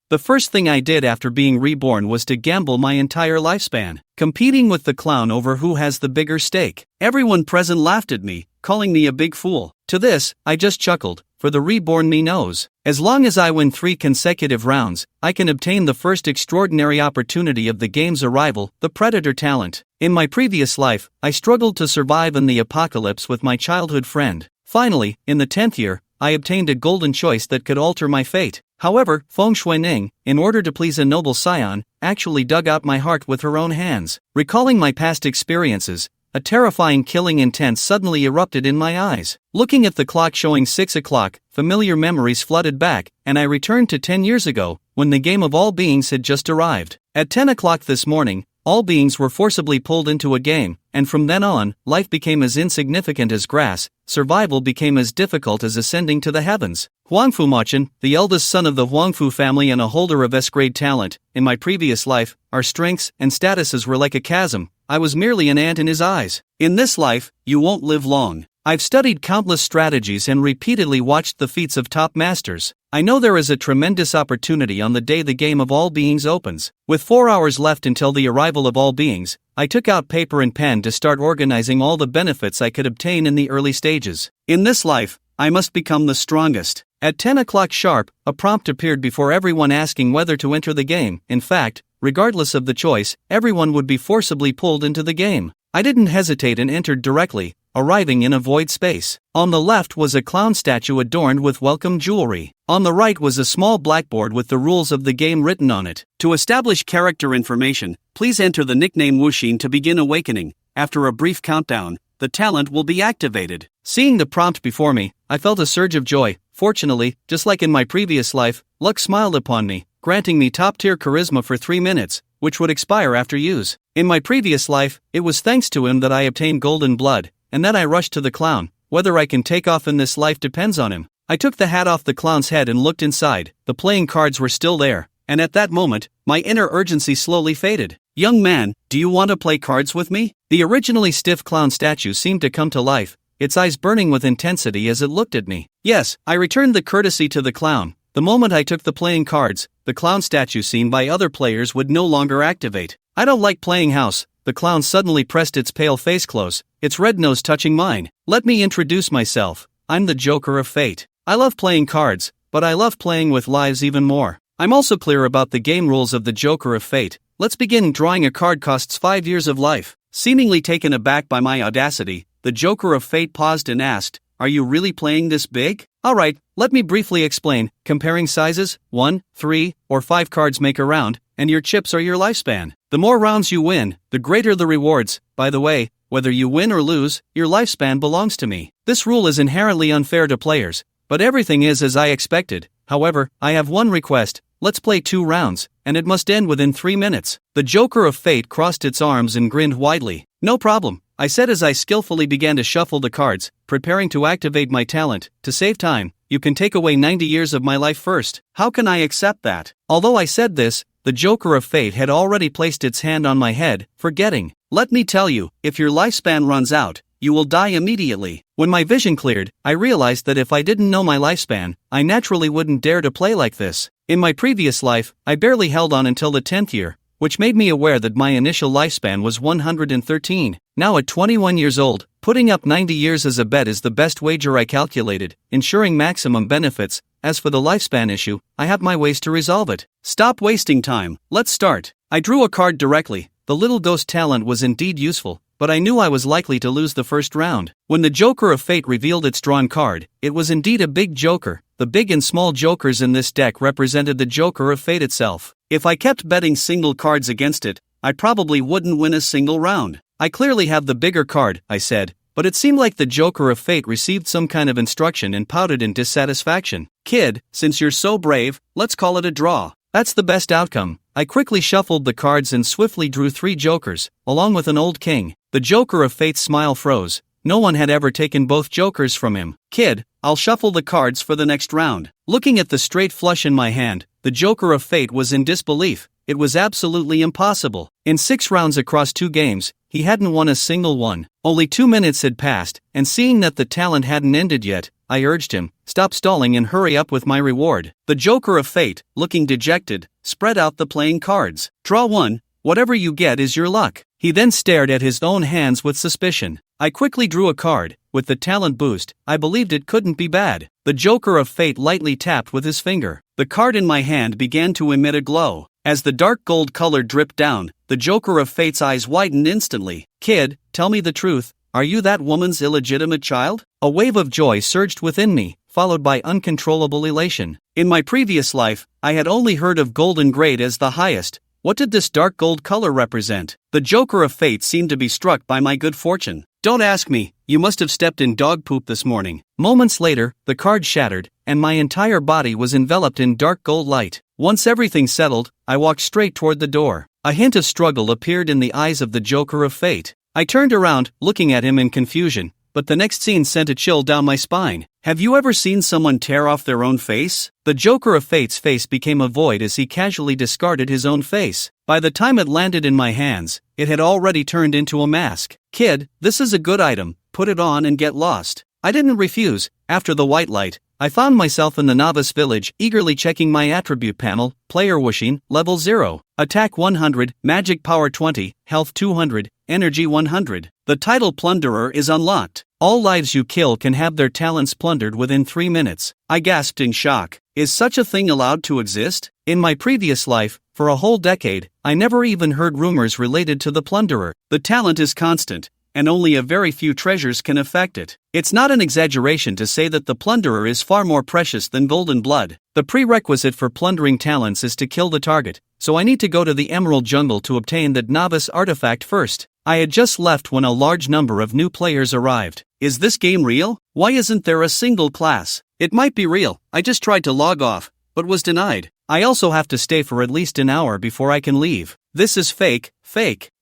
The first thing I did after being reborn was to gamble my entire lifespan, competing with the clown over who has the bigger stake. Everyone present laughed at me, calling me a big fool. To this, I just chuckled, for the reborn me knows, as long as I win 3 consecutive rounds, I can obtain the first extraordinary opportunity of the game's arrival, the Predator talent. In my previous life, I struggled to survive in the apocalypse with my childhood friend. Finally, in the 10th year, I obtained a golden choice that could alter my fate. However, Feng Shuining, in order to please a noble scion, actually dug out my heart with her own hands. Recalling my past experiences, a terrifying killing intent suddenly erupted in my eyes. Looking at the clock showing 6 o'clock, familiar memories flooded back, and I returned to 10 years ago, when the game of all beings had just arrived. At 10 o'clock this morning, all beings were forcibly pulled into a game, and from then on, life became as insignificant as grass, survival became as difficult as ascending to the heavens. Huangfu Machin, the eldest son of the Huangfu family and a holder of S-grade talent, in my previous life, our strengths and statuses were like a chasm. I was merely an ant in his eyes. In this life, you won't live long. I've studied countless strategies and repeatedly watched the feats of top masters. I know there is a tremendous opportunity on the day the game of all beings opens. With 4 hours left until the arrival of all beings, I took out paper and pen to start organizing all the benefits I could obtain in the early stages. In this life, I must become the strongest. At 10 o'clock sharp, a prompt appeared before everyone asking whether to enter the game. In fact, regardless of the choice, everyone would be forcibly pulled into the game. I didn't hesitate and entered directly, arriving in a void space. On the left was a clown statue adorned with welcome jewelry. On the right was a small blackboard with the rules of the game written on it. To establish character information, please enter the nickname Wuxin to begin awakening. After a brief countdown, the talent will be activated. Seeing the prompt before me, I felt a surge of joy. Fortunately, just like in my previous life, luck smiled upon me, granting me top-tier charisma for 3 minutes, which would expire after use. In my previous life, it was thanks to him that I obtained golden blood, and then I rushed to the clown. Whether I can take off in this life depends on him. I took the hat off the clown's head and looked inside. The playing cards were still there, and at that moment, my inner urgency slowly faded. Young man, do you want to play cards with me? The originally stiff clown statue seemed to come to life, its eyes burning with intensity as it looked at me. Yes, I returned the courtesy to the clown. The moment I took the playing cards, the clown statue seen by other players would no longer activate. I don't like playing house. The clown suddenly pressed its pale face close, its red nose touching mine. Let me introduce myself. I'm the Joker of Fate. I love playing cards, but I love playing with lives even more. I'm also clear about the game rules of the Joker of Fate. Let's begin. Drawing a card costs 5 years of life. Seemingly taken aback by my audacity, the Joker of Fate paused and asked, "Are you really playing this big?" Alright, let me briefly explain. Comparing sizes, 1, 3, or 5 cards make a round, and your chips are your lifespan. The more rounds you win, the greater the rewards. By the way, whether you win or lose, your lifespan belongs to me. This rule is inherently unfair to players, but everything is as I expected. However, I have one request. Let's play 2 rounds, and it must end within 3 minutes. The Joker of Fate crossed its arms and grinned widely. No problem, I said as I skillfully began to shuffle the cards, preparing to activate my talent. To save time, you can take away 90 years of my life first. How can I accept that? Although I said this, the Joker of Fate had already placed its hand on my head, forgetting. Let me tell you, if your lifespan runs out, you will die immediately. When my vision cleared, I realized that if I didn't know my lifespan, I naturally wouldn't dare to play like this. In my previous life, I barely held on until the 10th year, which made me aware that my initial lifespan was 113. Now at 21 years old, putting up 90 years as a bet is the best wager I calculated, ensuring maximum benefits. As for the lifespan issue, I have my ways to resolve it. Stop wasting time, let's start. I drew a card directly. The little ghost talent was indeed useful, but I knew I was likely to lose the first round. When the Joker of Fate revealed its drawn card, it was indeed a big joker. The big and small jokers in this deck represented the Joker of Fate itself. If I kept betting single cards against it, I probably wouldn't win a single round. I clearly have the bigger card, I said, but it seemed like the Joker of Fate received some kind of instruction and pouted in dissatisfaction. Kid, since you're so brave, let's call it a draw. That's the best outcome. I quickly shuffled the cards and swiftly drew 3 jokers, along with an old king. The Joker of Fate's smile froze. No one had ever taken both jokers from him. Kid, I'll shuffle the cards for the next round. Looking at the straight flush in my hand, the Joker of Fate was in disbelief. It was absolutely impossible. In 6 rounds across 2 games, he hadn't won a single one. Only 2 minutes had passed, and seeing that the talent hadn't ended yet, I urged him, stop stalling and hurry up with my reward. The Joker of Fate, looking dejected, spread out the playing cards. Draw one, whatever you get is your luck. He then stared at his own hands with suspicion. I quickly drew a card. With the talent boost, I believed it couldn't be bad. The Joker of Fate lightly tapped with his finger. The card in my hand began to emit a glow. As the dark gold color dripped down, the Joker of Fate's eyes widened instantly. Kid, tell me the truth, are you that woman's illegitimate child? A wave of joy surged within me, followed by uncontrollable elation. In my previous life, I had only heard of golden grade as the highest. What did this dark gold color represent? The Joker of Fate seemed to be struck by my good fortune. Don't ask me, you must have stepped in dog poop this morning. Moments later, the card shattered, and my entire body was enveloped in dark gold light. Once everything settled, I walked straight toward the door. A hint of struggle appeared in the eyes of the Joker of Fate. I turned around, looking at him in confusion, but the next scene sent a chill down my spine. Have you ever seen someone tear off their own face? The Joker of Fate's face became a void as he casually discarded his own face. By the time it landed in my hands, it had already turned into a mask. Kid, this is a good item, put it on and get lost. I didn't refuse. After the white light, I found myself in the Novice village, eagerly checking my attribute panel. Player wishing, level 0. Attack 100, magic power 20, health 200, energy 100. The title Plunderer is unlocked. All lives you kill can have their talents plundered within 3 minutes. I gasped in shock. Is such a thing allowed to exist? In my previous life, for a whole decade, I never even heard rumors related to the Plunderer. The talent is constant, and only a very few treasures can affect it. It's not an exaggeration to say that the Plunderer is far more precious than golden blood. The prerequisite for plundering talents is to kill the target, so I need to go to the Emerald Jungle to obtain the Novice artifact first. I had just left when a large number of new players arrived. Is this game real? Why isn't there a single class? It might be real, I just tried to log off, but was denied. I also have to stay for at least an hour before I can leave. This is fake.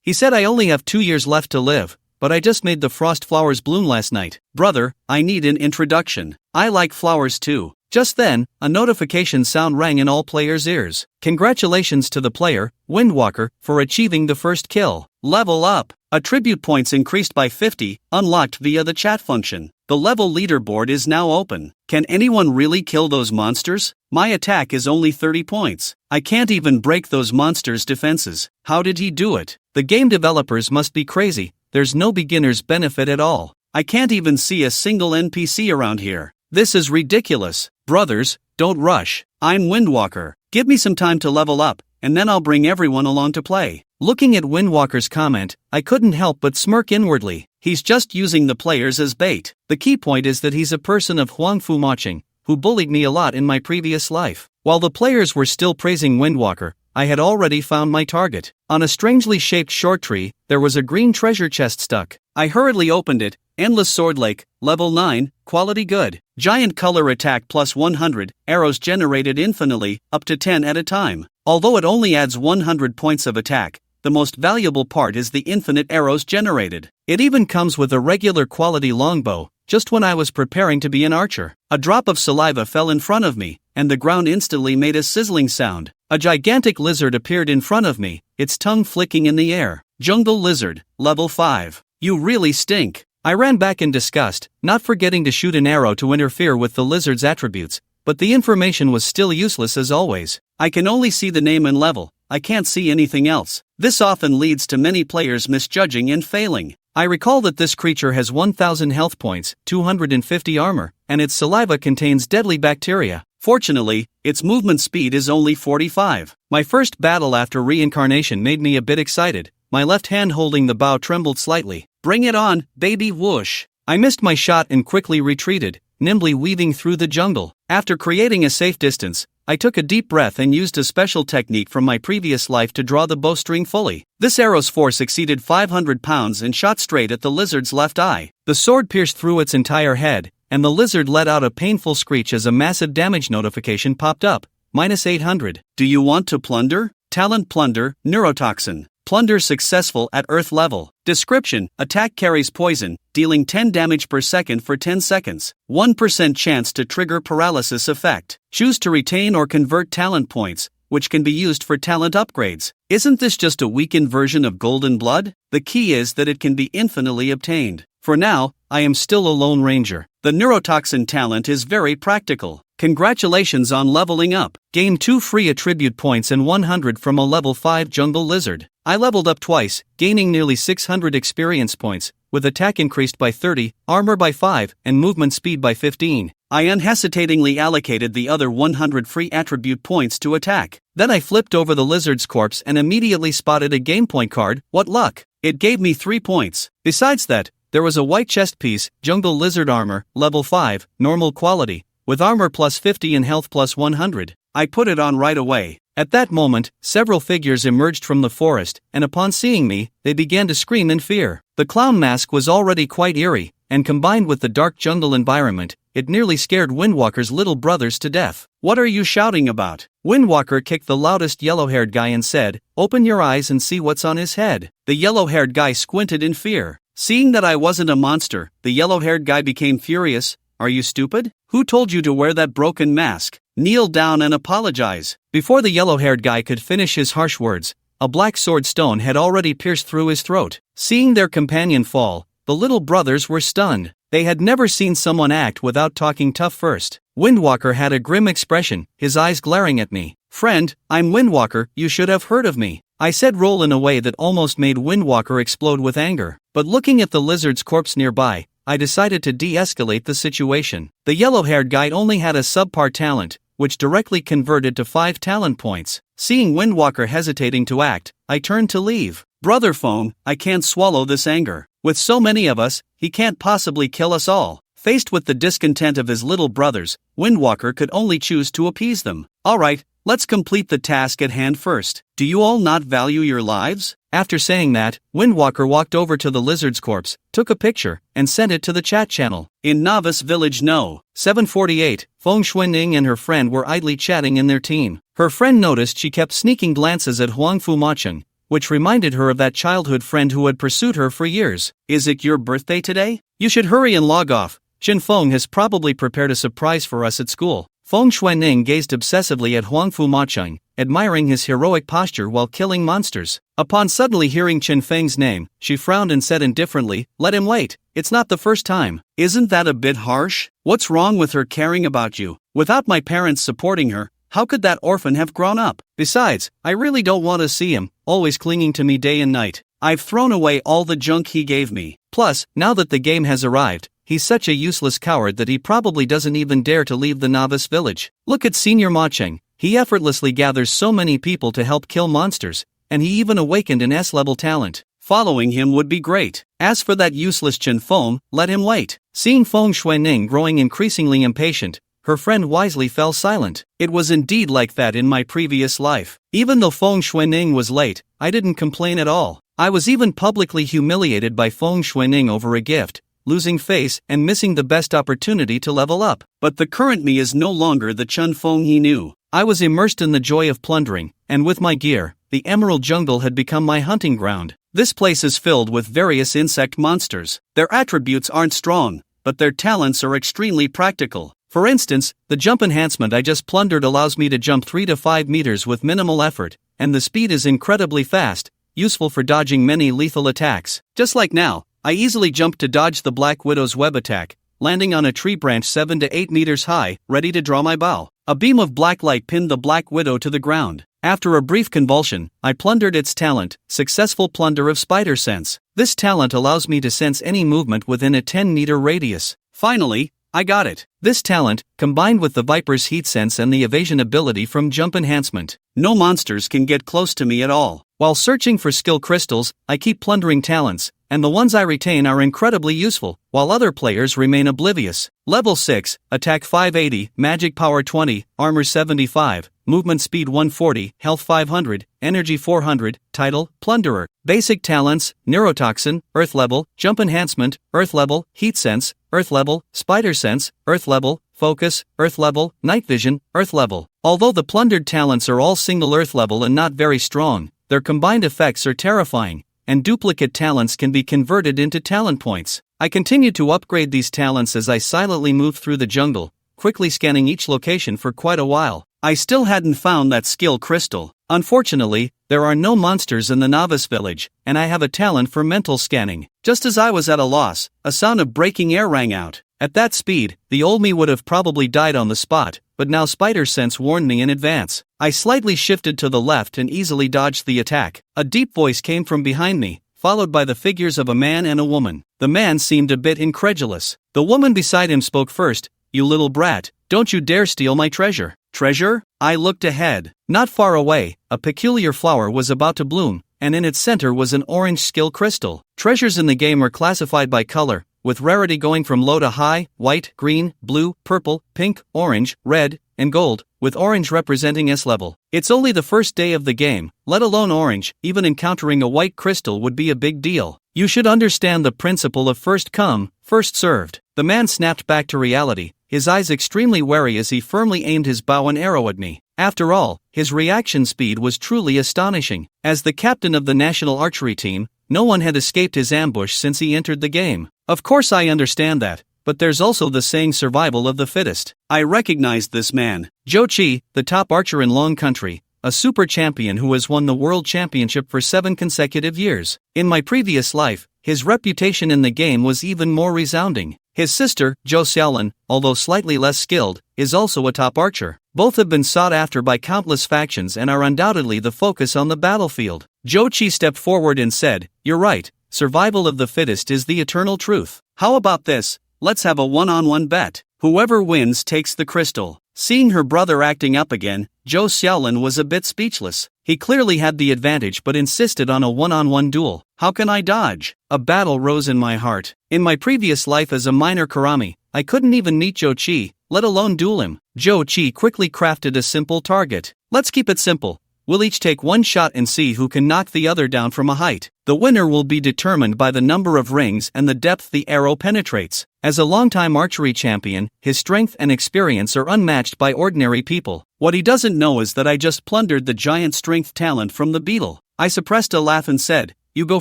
He said I only have 2 years left to live, but I just made the frost flowers bloom last night. Brother, I need an introduction. I like flowers too. Just then, a notification sound rang in all players' ears. Congratulations to the player, Windwalker, for achieving the first kill. Level up. Attribute points increased by 50, unlocked via the chat function. The level leaderboard is now open. Can anyone really kill those monsters? My attack is only 30 points. I can't even break those monsters' defenses. How did he do it? The game developers must be crazy. There's no beginner's benefit at all. I can't even see a single NPC around here. This is ridiculous. Brothers, don't rush. I'm Windwalker. Give me some time to level up, and then I'll bring everyone along to play. Looking at Windwalker's comment, I couldn't help but smirk inwardly. He's just using the players as bait. The key point is that he's a person of Huangfu Maching, who bullied me a lot in my previous life. While the players were still praising Windwalker, I had already found my target. On a strangely shaped short tree, there was a green treasure chest stuck. I hurriedly opened it. Endless Sword Lake, level 9, quality good. Giant color attack plus 100, arrows generated infinitely, up to 10 at a time. Although it only adds 100 points of attack, the most valuable part is the infinite arrows generated. It even comes with a regular quality longbow. Just when I was preparing to be an archer, a drop of saliva fell in front of me, and the ground instantly made a sizzling sound. A gigantic lizard appeared in front of me, its tongue flicking in the air. Jungle Lizard, level 5. You really stink. I ran back in disgust, not forgetting to shoot an arrow to interfere with the lizard's attributes, but the information was still useless as always. I can only see the name and level, I can't see anything else. This often leads to many players misjudging and failing. I recall that this creature has 1000 health points, 250 armor, and its saliva contains deadly bacteria. Fortunately, its movement speed is only 45. My first battle after reincarnation made me a bit excited. My left hand holding the bow trembled slightly. Bring it on, baby whoosh. I missed my shot and quickly retreated, nimbly weaving through the jungle. After creating a safe distance, I took a deep breath and used a special technique from my previous life to draw the bowstring fully. This arrow's force exceeded 500 pounds and shot straight at the lizard's left eye. The sword pierced through its entire head, and the lizard let out a painful screech as a massive damage notification popped up. -800. Do you want to plunder? Talent Plunder, Neurotoxin. Plunder successful at Earth level. Description: attack carries poison, dealing 10 damage per second for 10 seconds. 1% chance to trigger paralysis effect. Choose to retain or convert talent points. which can be used for talent upgrades. Isn't this just a weakened version of Golden Blood? The key is that it can be infinitely obtained. For now, I am still a Lone Ranger. The neurotoxin talent is very practical. Congratulations on leveling up. Gain 2 free attribute points and 100 from a level 5 jungle lizard. I leveled up twice, gaining nearly 600 experience points, with attack increased by 30, armor by 5, and movement speed by 15. I unhesitatingly allocated the other 100 free attribute points to attack. Then I flipped over the lizard's corpse and immediately spotted a game point card. What luck! It gave me 3 points. Besides that, there was a white chest piece, jungle lizard armor, level 5, normal quality, with armor plus 50 and health plus 100. I put it on right away. At that moment, several figures emerged from the forest, and upon seeing me, they began to scream in fear. The clown mask was already quite eerie, and combined with the dark jungle environment, it nearly scared Windwalker's little brothers to death. What are you shouting about? Windwalker kicked the loudest yellow-haired guy and said, "Open your eyes and see what's on his head." The yellow-haired guy squinted in fear. Seeing that I wasn't a monster, the yellow-haired guy became furious. "Are you stupid? Who told you to wear that broken mask? Kneel down and apologize." Before the yellow-haired guy could finish his harsh words, a black sword stone had already pierced through his throat. Seeing their companion fall, the little brothers were stunned. They had never seen someone act without talking tough first. Windwalker had a grim expression, his eyes glaring at me. "Friend, I'm Windwalker, you should have heard of me," I said, roll in a way that almost made Windwalker explode with anger. But looking at the lizard's corpse nearby, I decided to de-escalate the situation. The yellow-haired guy only had a subpar talent, which directly converted to 5 talent points. Seeing Windwalker hesitating to act, I turned to leave. "Brother Phone, I can't swallow this anger. With so many of us, he can't possibly kill us all." Faced with the discontent of his little brothers, Windwalker could only choose to appease them. "Alright, let's complete the task at hand first. Do you all not value your lives?" After saying that, Windwalker walked over to the lizard's corpse, took a picture, and sent it to the chat channel. In Novice Village No. 748, Feng Xuanning and her friend were idly chatting in their team. Her friend noticed she kept sneaking glances at Huang Fu Macheng, which reminded her of that childhood friend who had pursued her for years. "Is it your birthday today? You should hurry and log off. Jin Feng has probably prepared a surprise for us at school." Feng Xuanning gazed obsessively at Huang Fu Macheng, admiring his heroic posture while killing monsters. Upon suddenly hearing Chen Feng's name, she frowned and said indifferently, "Let him wait, it's not the first time." "Isn't that a bit harsh? What's wrong with her caring about you? Without my parents supporting her, how could that orphan have grown up? Besides, I really don't want to see him, always clinging to me day and night. I've thrown away all the junk he gave me. Plus, now that the game has arrived, he's such a useless coward that he probably doesn't even dare to leave the Novice Village. Look at Senior Macheng, he effortlessly gathers so many people to help kill monsters, and he even awakened an S-level talent. Following him would be great. As for that useless Chen Feng, let him wait." Seeing Feng Xuanning growing increasingly impatient, her friend wisely fell silent. It was indeed like that in my previous life. Even though Feng Xuanning was late, I didn't complain at all. I was even publicly humiliated by Feng Xuanning over a gift, losing face and missing the best opportunity to level up. But the current me is no longer the Chen Feng he knew. I was immersed in the joy of plundering, and with my gear, the Emerald Jungle had become my hunting ground. This place is filled with various insect monsters. Their attributes aren't strong, but their talents are extremely practical. For instance, the jump enhancement I just plundered allows me to jump 3 to 5 meters with minimal effort, and the speed is incredibly fast, useful for dodging many lethal attacks. Just like now, I easily jumped to dodge the Black Widow's web attack, landing on a tree branch 7 to 8 meters high, ready to draw my bow. A beam of black light pinned the Black Widow to the ground. After a brief convulsion, I plundered its talent, Successful Plunder of Spider Sense. This talent allows me to sense any movement within a 10-meter radius. Finally, I got it. This talent, combined with the Viper's heat sense and the evasion ability from jump enhancement, no monsters can get close to me at all. While searching for skill crystals, I keep plundering talents, and the ones I retain are incredibly useful, while other players remain oblivious. Level 6, Attack 580, Magic Power 20, Armor 75, Movement Speed 140, Health 500, Energy 400, Title, Plunderer. Basic talents, Neurotoxin, Earth Level, Jump Enhancement, Earth Level, Heat Sense, Earth Level, Spider Sense, Earth Level, Focus, Earth Level, Night Vision, Earth Level. Although the plundered talents are all single Earth Level and not very strong, their combined effects are terrifying, and duplicate talents can be converted into talent points. I continued to upgrade these talents as I silently moved through the jungle, quickly scanning each location for quite a while. I still hadn't found that skill crystal. Unfortunately, there are no monsters in the Novice village, and I have a talent for mental scanning. Just as I was at a loss, a sound of breaking air rang out. At that speed, the old me would have probably died on the spot, but now spider sense warned me in advance. I slightly shifted to the left and easily dodged the attack. A deep voice came from behind me, followed by the figures of a man and a woman. The man seemed a bit incredulous. The woman beside him spoke first. "You little brat, don't you dare steal my treasure." Treasure? I looked ahead. Not far away, a peculiar flower was about to bloom, and in its center was an orange skill crystal. Treasures in the game are classified by color, with rarity going from low to high: white, green, blue, purple, pink, orange, red, and gold, with orange representing S-level. It's only the first day of the game, let alone orange. Even encountering a white crystal would be a big deal. You should understand the principle of first come, first served. The man snapped back to reality, his eyes extremely wary as he firmly aimed his bow and arrow at me. After all, his reaction speed was truly astonishing. As the captain of the national archery team, no one had escaped his ambush since he entered the game. Of course I understand that, but there's also the saying survival of the fittest. I recognized this man. Zhou Qi, the top archer in Long Country, a super champion who has won the world championship for 7 consecutive years. In my previous life, his reputation in the game was even more resounding. His sister, Zhou Xiaolin, although slightly less skilled, is also a top archer. Both have been sought after by countless factions and are undoubtedly the focus on the battlefield. Zhou Qi stepped forward and said, "You're right, survival of the fittest is the eternal truth. How about this? Let's have a one-on-one bet. Whoever wins takes the crystal." Seeing her brother acting up again, Zhou Xiaolin was a bit speechless. He clearly had the advantage but insisted on a one-on-one duel. How can I dodge? A battle rose in my heart. In my previous life as a minor karami, I couldn't even meet Zhou Qi, let alone duel him. Zhou Qi quickly crafted a simple target. Let's keep it simple. We'll each take one shot and see who can knock the other down from a height. The winner will be determined by the number of rings and the depth the arrow penetrates. As a longtime archery champion, his strength and experience are unmatched by ordinary people. What he doesn't know is that I just plundered the giant strength talent from the beetle. I suppressed a laugh and said, "You go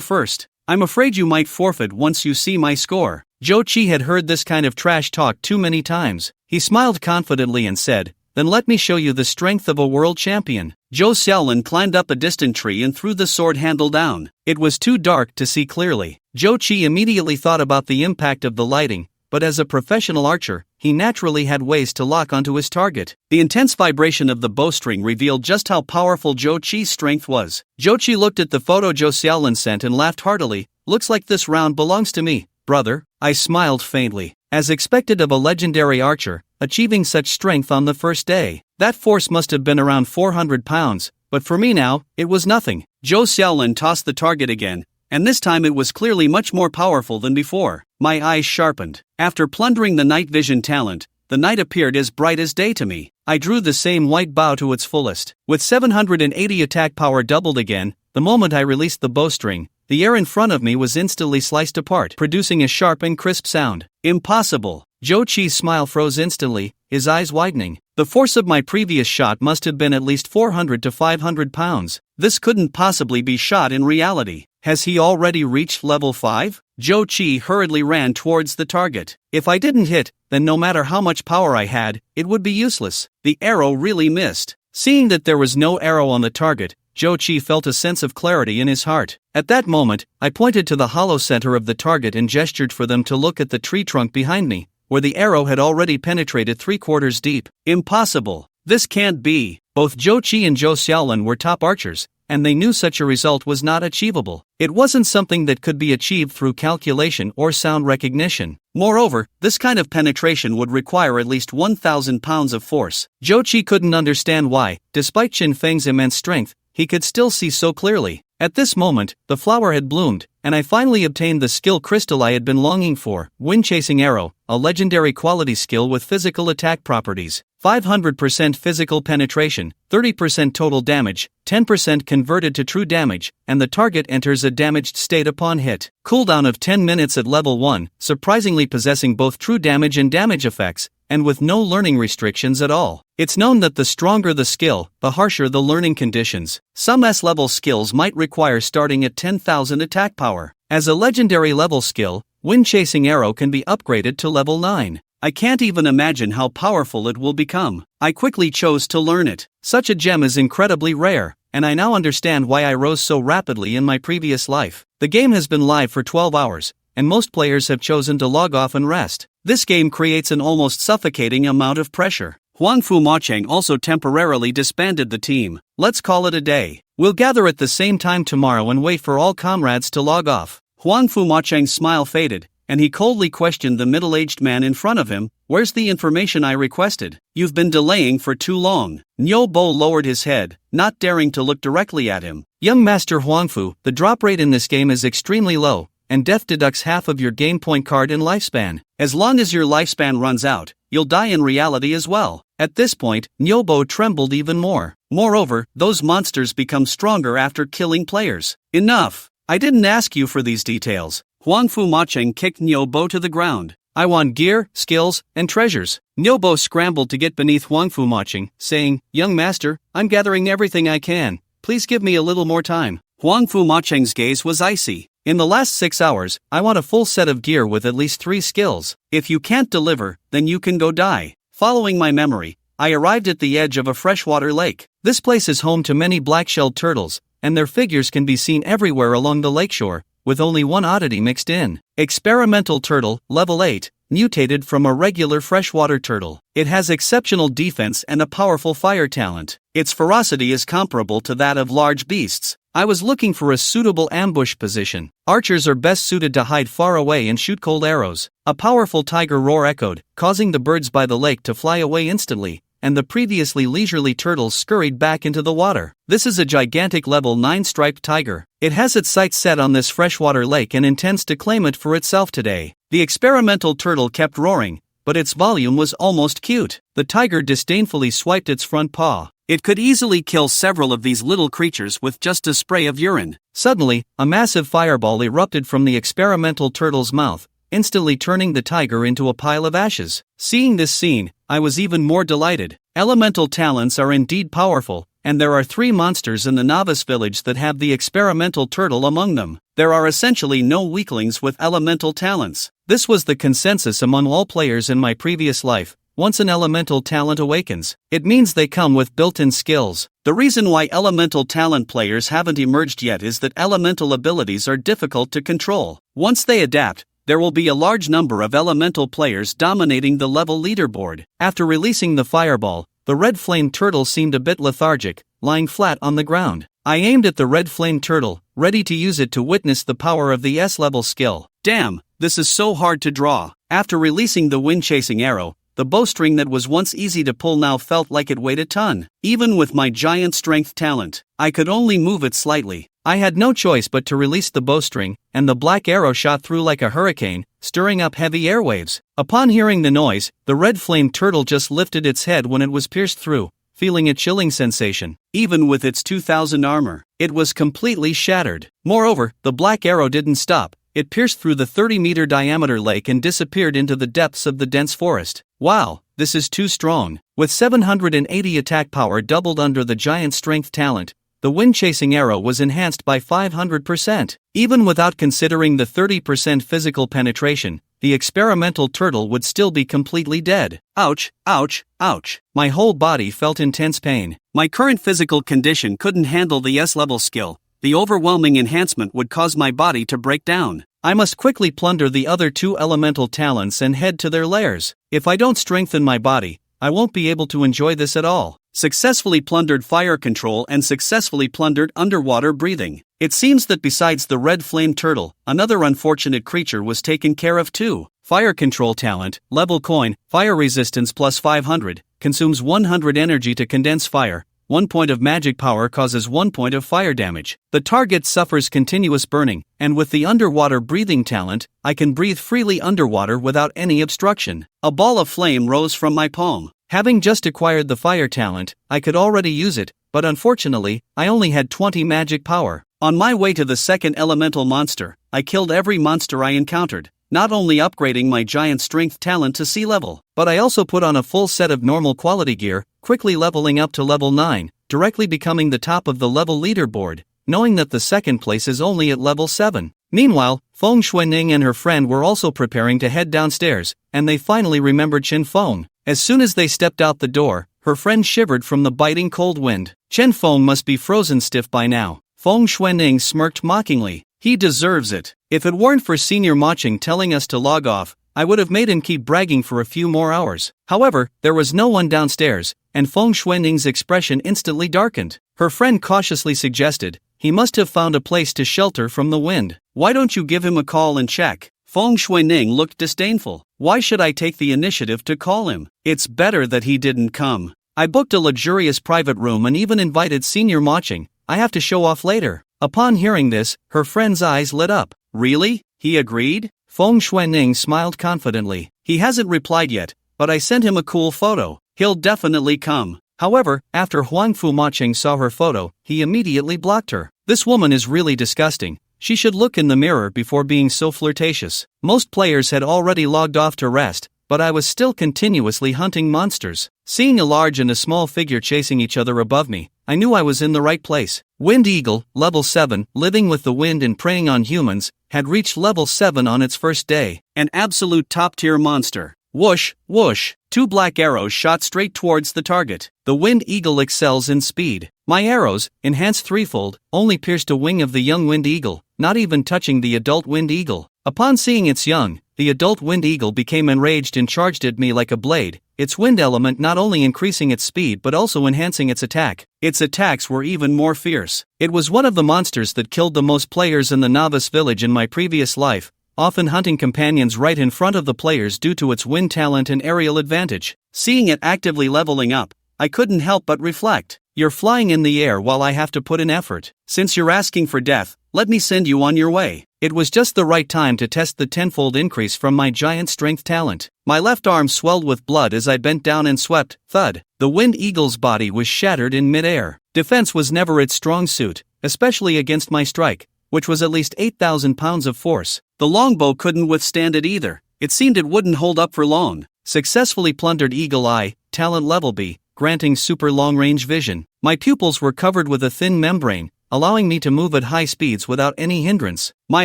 first. I'm afraid you might forfeit once you see my score." Zhou Qi had heard this kind of trash talk too many times. He smiled confidently and said, "Then let me show you the strength of a world champion." Zhou Xiaolin climbed up a distant tree and threw the sword handle down. It was too dark to see clearly. Zhou Qi immediately thought about the impact of the lighting, but as a professional archer, he naturally had ways to lock onto his target. The intense vibration of the bowstring revealed just how powerful Zhou Qi's strength was. Zhou Qi looked at the photo Zhou Xiaolin sent and laughed heartily. "Looks like this round belongs to me, brother." I smiled faintly. As expected of a legendary archer, achieving such strength on the first day, that force must have been around 400 pounds, but for me now, it was nothing. Zhou Xiaolin tossed the target again, and this time it was clearly much more powerful than before. My eyes sharpened. After plundering the night vision talent, the night appeared as bright as day to me. I drew the same white bow to its fullest. With 780 attack power doubled again, the moment I released the bowstring, the air in front of me was instantly sliced apart, producing a sharp and crisp sound. Impossible. Zhou Qi's smile froze instantly, his eyes widening. The force of my previous shot must have been at least 400 to 500 pounds. This couldn't possibly be shot in reality. Has he already reached level 5? Zhou Qi hurriedly ran towards the target. If I didn't hit, then no matter how much power I had, it would be useless. The arrow really missed. Seeing that there was no arrow on the target, Zhou Qi felt a sense of clarity in his heart. At that moment, I pointed to the hollow center of the target and gestured for them to look at the tree trunk behind me, where the arrow had already penetrated 3/4 deep. Impossible. This can't be. Both Zhou Qi and Zhou Xiaolin were top archers, and they knew such a result was not achievable. It wasn't something that could be achieved through calculation or sound recognition. Moreover, this kind of penetration would require at least 1,000 pounds of force. Zhou Qi couldn't understand why, despite Qin Feng's immense strength, he could still see so clearly. At this moment, the flower had bloomed, and I finally obtained the skill crystal I had been longing for. Wind Chasing Arrow, a legendary quality skill with physical attack properties. 500% physical penetration, 30% total damage, 10% converted to true damage, and the target enters a damaged state upon hit. Cooldown of 10 minutes at level 1, surprisingly possessing both true damage and damage effects, and with no learning restrictions at all. It's known that the stronger the skill, the harsher the learning conditions. Some S-level skills might require starting at 10,000 attack power. As a legendary level skill, Wind Chasing Arrow can be upgraded to level 9. I can't even imagine how powerful it will become. I quickly chose to learn it. Such a gem is incredibly rare, and I now understand why I rose so rapidly in my previous life. The game has been live for 12 hours, and most players have chosen to log off and rest. This game creates an almost suffocating amount of pressure. Huang Fu Macheng also temporarily disbanded the team. Let's call it a day. We'll gather at the same time tomorrow and wait for all comrades to log off. Huang Fu Macheng's smile faded, and he coldly questioned the middle-aged man in front of him. Where's the information I requested? You've been delaying for too long. Niu Bo lowered his head, not daring to look directly at him. Young Master Huang Fu, the drop rate in this game is extremely low, and death deducts half of your game point card in lifespan. As long as your lifespan runs out, you'll die in reality as well. At this point, Niu Bo trembled even more. Moreover, those monsters become stronger after killing players. Enough! I didn't ask you for these details. Huang Fu Macheng kicked Niu Bo to the ground. I want gear, skills, and treasures. Niu Bo scrambled to get beneath Huang Fu Macheng, saying, Young master, I'm gathering everything I can. Please give me a little more time. Huang Fu Macheng's gaze was icy. In the last 6 hours, I want a full set of gear with at least 3 skills. If you can't deliver, then you can go die. Following my memory, I arrived at the edge of a freshwater lake. This place is home to many black-shelled turtles, and their figures can be seen everywhere along the lakeshore, with only one oddity mixed in. Experimental turtle, level 8, mutated from a regular freshwater turtle. It has exceptional defense and a powerful fire talent. Its ferocity is comparable to that of large beasts. I was looking for a suitable ambush position. Archers are best suited to hide far away and shoot cold arrows. A powerful tiger roar echoed, causing the birds by the lake to fly away instantly, and the previously leisurely turtles scurried back into the water. This is a gigantic level 9 striped tiger. It has its sights set on this freshwater lake and intends to claim it for itself today. The experimental turtle kept roaring, but its volume was almost cute. The tiger disdainfully swiped its front paw. It could easily kill several of these little creatures with just a spray of urine. Suddenly, a massive fireball erupted from the experimental turtle's mouth, instantly turning the tiger into a pile of ashes. Seeing this scene, I was even more delighted. Elemental talents are indeed powerful, and there are 3 monsters in the Novice village that have the experimental turtle among them. There are essentially no weaklings with elemental talents. This was the consensus among all players in my previous life. Once an elemental talent awakens, it means they come with built-in skills. The reason why elemental talent players haven't emerged yet is that elemental abilities are difficult to control. Once they adapt, there will be a large number of elemental players dominating the level leaderboard. After releasing the fireball, the red flame turtle seemed a bit lethargic, lying flat on the ground. I aimed at the red flame turtle, ready to use it to witness the power of the S-level skill. Damn, this is so hard to draw. After releasing the wind-chasing arrow, the bowstring that was once easy to pull now felt like it weighed a ton. Even with my giant strength talent, I could only move it slightly. I had no choice but to release the bowstring, and the black arrow shot through like a hurricane, stirring up heavy airwaves. Upon hearing the noise, the red flame turtle just lifted its head when it was pierced through, feeling a chilling sensation. Even with its 2000 armor, it was completely shattered. Moreover, the black arrow didn't stop. It pierced through the 30-meter diameter lake and disappeared into the depths of the dense forest. Wow, this is too strong. With 780 attack power doubled under the giant strength talent, the wind-chasing arrow was enhanced by 500%. Even without considering the 30% physical penetration, the experimental turtle would still be completely dead. Ouch, ouch, ouch. My whole body felt intense pain. My current physical condition couldn't handle the S-level skill. The overwhelming enhancement would cause my body to break down. I must quickly plunder the other 2 elemental talents and head to their lairs. If I don't strengthen my body, I won't be able to enjoy this at all. Successfully plundered fire control and successfully plundered underwater breathing. It seems that besides the red flame turtle, another unfortunate creature was taken care of too. Fire control talent, level coin, fire resistance plus 500, consumes 100 energy to condense fire. 1 point of magic power causes 1 point of fire damage. The target suffers continuous burning, and with the underwater breathing talent, I can breathe freely underwater without any obstruction. A ball of flame rose from my palm. Having just acquired the fire talent, I could already use it, but unfortunately, I only had 20 magic power. On my way to the second elemental monster, I killed every monster I encountered, not only upgrading my giant strength talent to sea level, but I also put on a full set of normal quality gear, quickly leveling up to level 9, directly becoming the top of the level leaderboard. knowing that the second place is only at level 7. Meanwhile, Feng Xuening and her friend were also preparing to head downstairs, and they finally remembered Chen Feng. As soon as they stepped out the door, her friend shivered from the biting cold wind. Chen Feng must be frozen stiff by now. Feng Xuening smirked mockingly. He deserves it. If it weren't for Senior Maching telling us to log off, I would have made him keep bragging for a few more hours. However, there was no one downstairs, and Feng Xuening's expression instantly darkened. Her friend cautiously suggested, he must have found a place to shelter from the wind. Why don't you give him a call and check? Feng Xuening looked disdainful. Why should I take the initiative to call him? It's better that he didn't come. I booked a luxurious private room and even invited Senior Maching. I have to show off later. Upon hearing this, her friend's eyes lit up. Really? He agreed? Feng Xuening smiled confidently. He hasn't replied yet, but I sent him a cool photo. He'll definitely come. However, after Huangfu Maching saw her photo, he immediately blocked her. This woman is really disgusting. She should look in the mirror before being so flirtatious. Most players had already logged off to rest, but I was still continuously hunting monsters. Seeing a large and a small figure chasing each other above me, I knew I was in the right place. Wind Eagle, level 7, living with the wind and preying on humans, had reached level 7 on its first day. An absolute top-tier monster. Whoosh, whoosh, 2 black arrows shot straight towards the target. The Wind Eagle excels in speed. My arrows, enhanced threefold, only pierced a wing of the young Wind Eagle, not even touching the adult Wind Eagle. Upon seeing its young, the adult Wind Eagle became enraged and charged at me like a blade, its wind element not only increasing its speed but also enhancing its attack. Its attacks were even more fierce. It was one of the monsters that killed the most players in the Novice village in my previous life, often hunting companions right in front of the players due to its wind talent and aerial advantage. Seeing it actively leveling up, I couldn't help but reflect. You're flying in the air while I have to put in effort. Since you're asking for death, let me send you on your way. It was just the right time to test the tenfold increase from my giant strength talent. My left arm swelled with blood as I bent down and swept. Thud. The Wind Eagle's body was shattered in midair. Defense was never its strong suit, especially against my strike, which was at least 8,000 pounds of force. The longbow couldn't withstand it either. It seemed it wouldn't hold up for long. Successfully plundered Eagle Eye, talent level B, granting super long-range vision. My pupils were covered with a thin membrane, allowing me to move at high speeds without any hindrance. My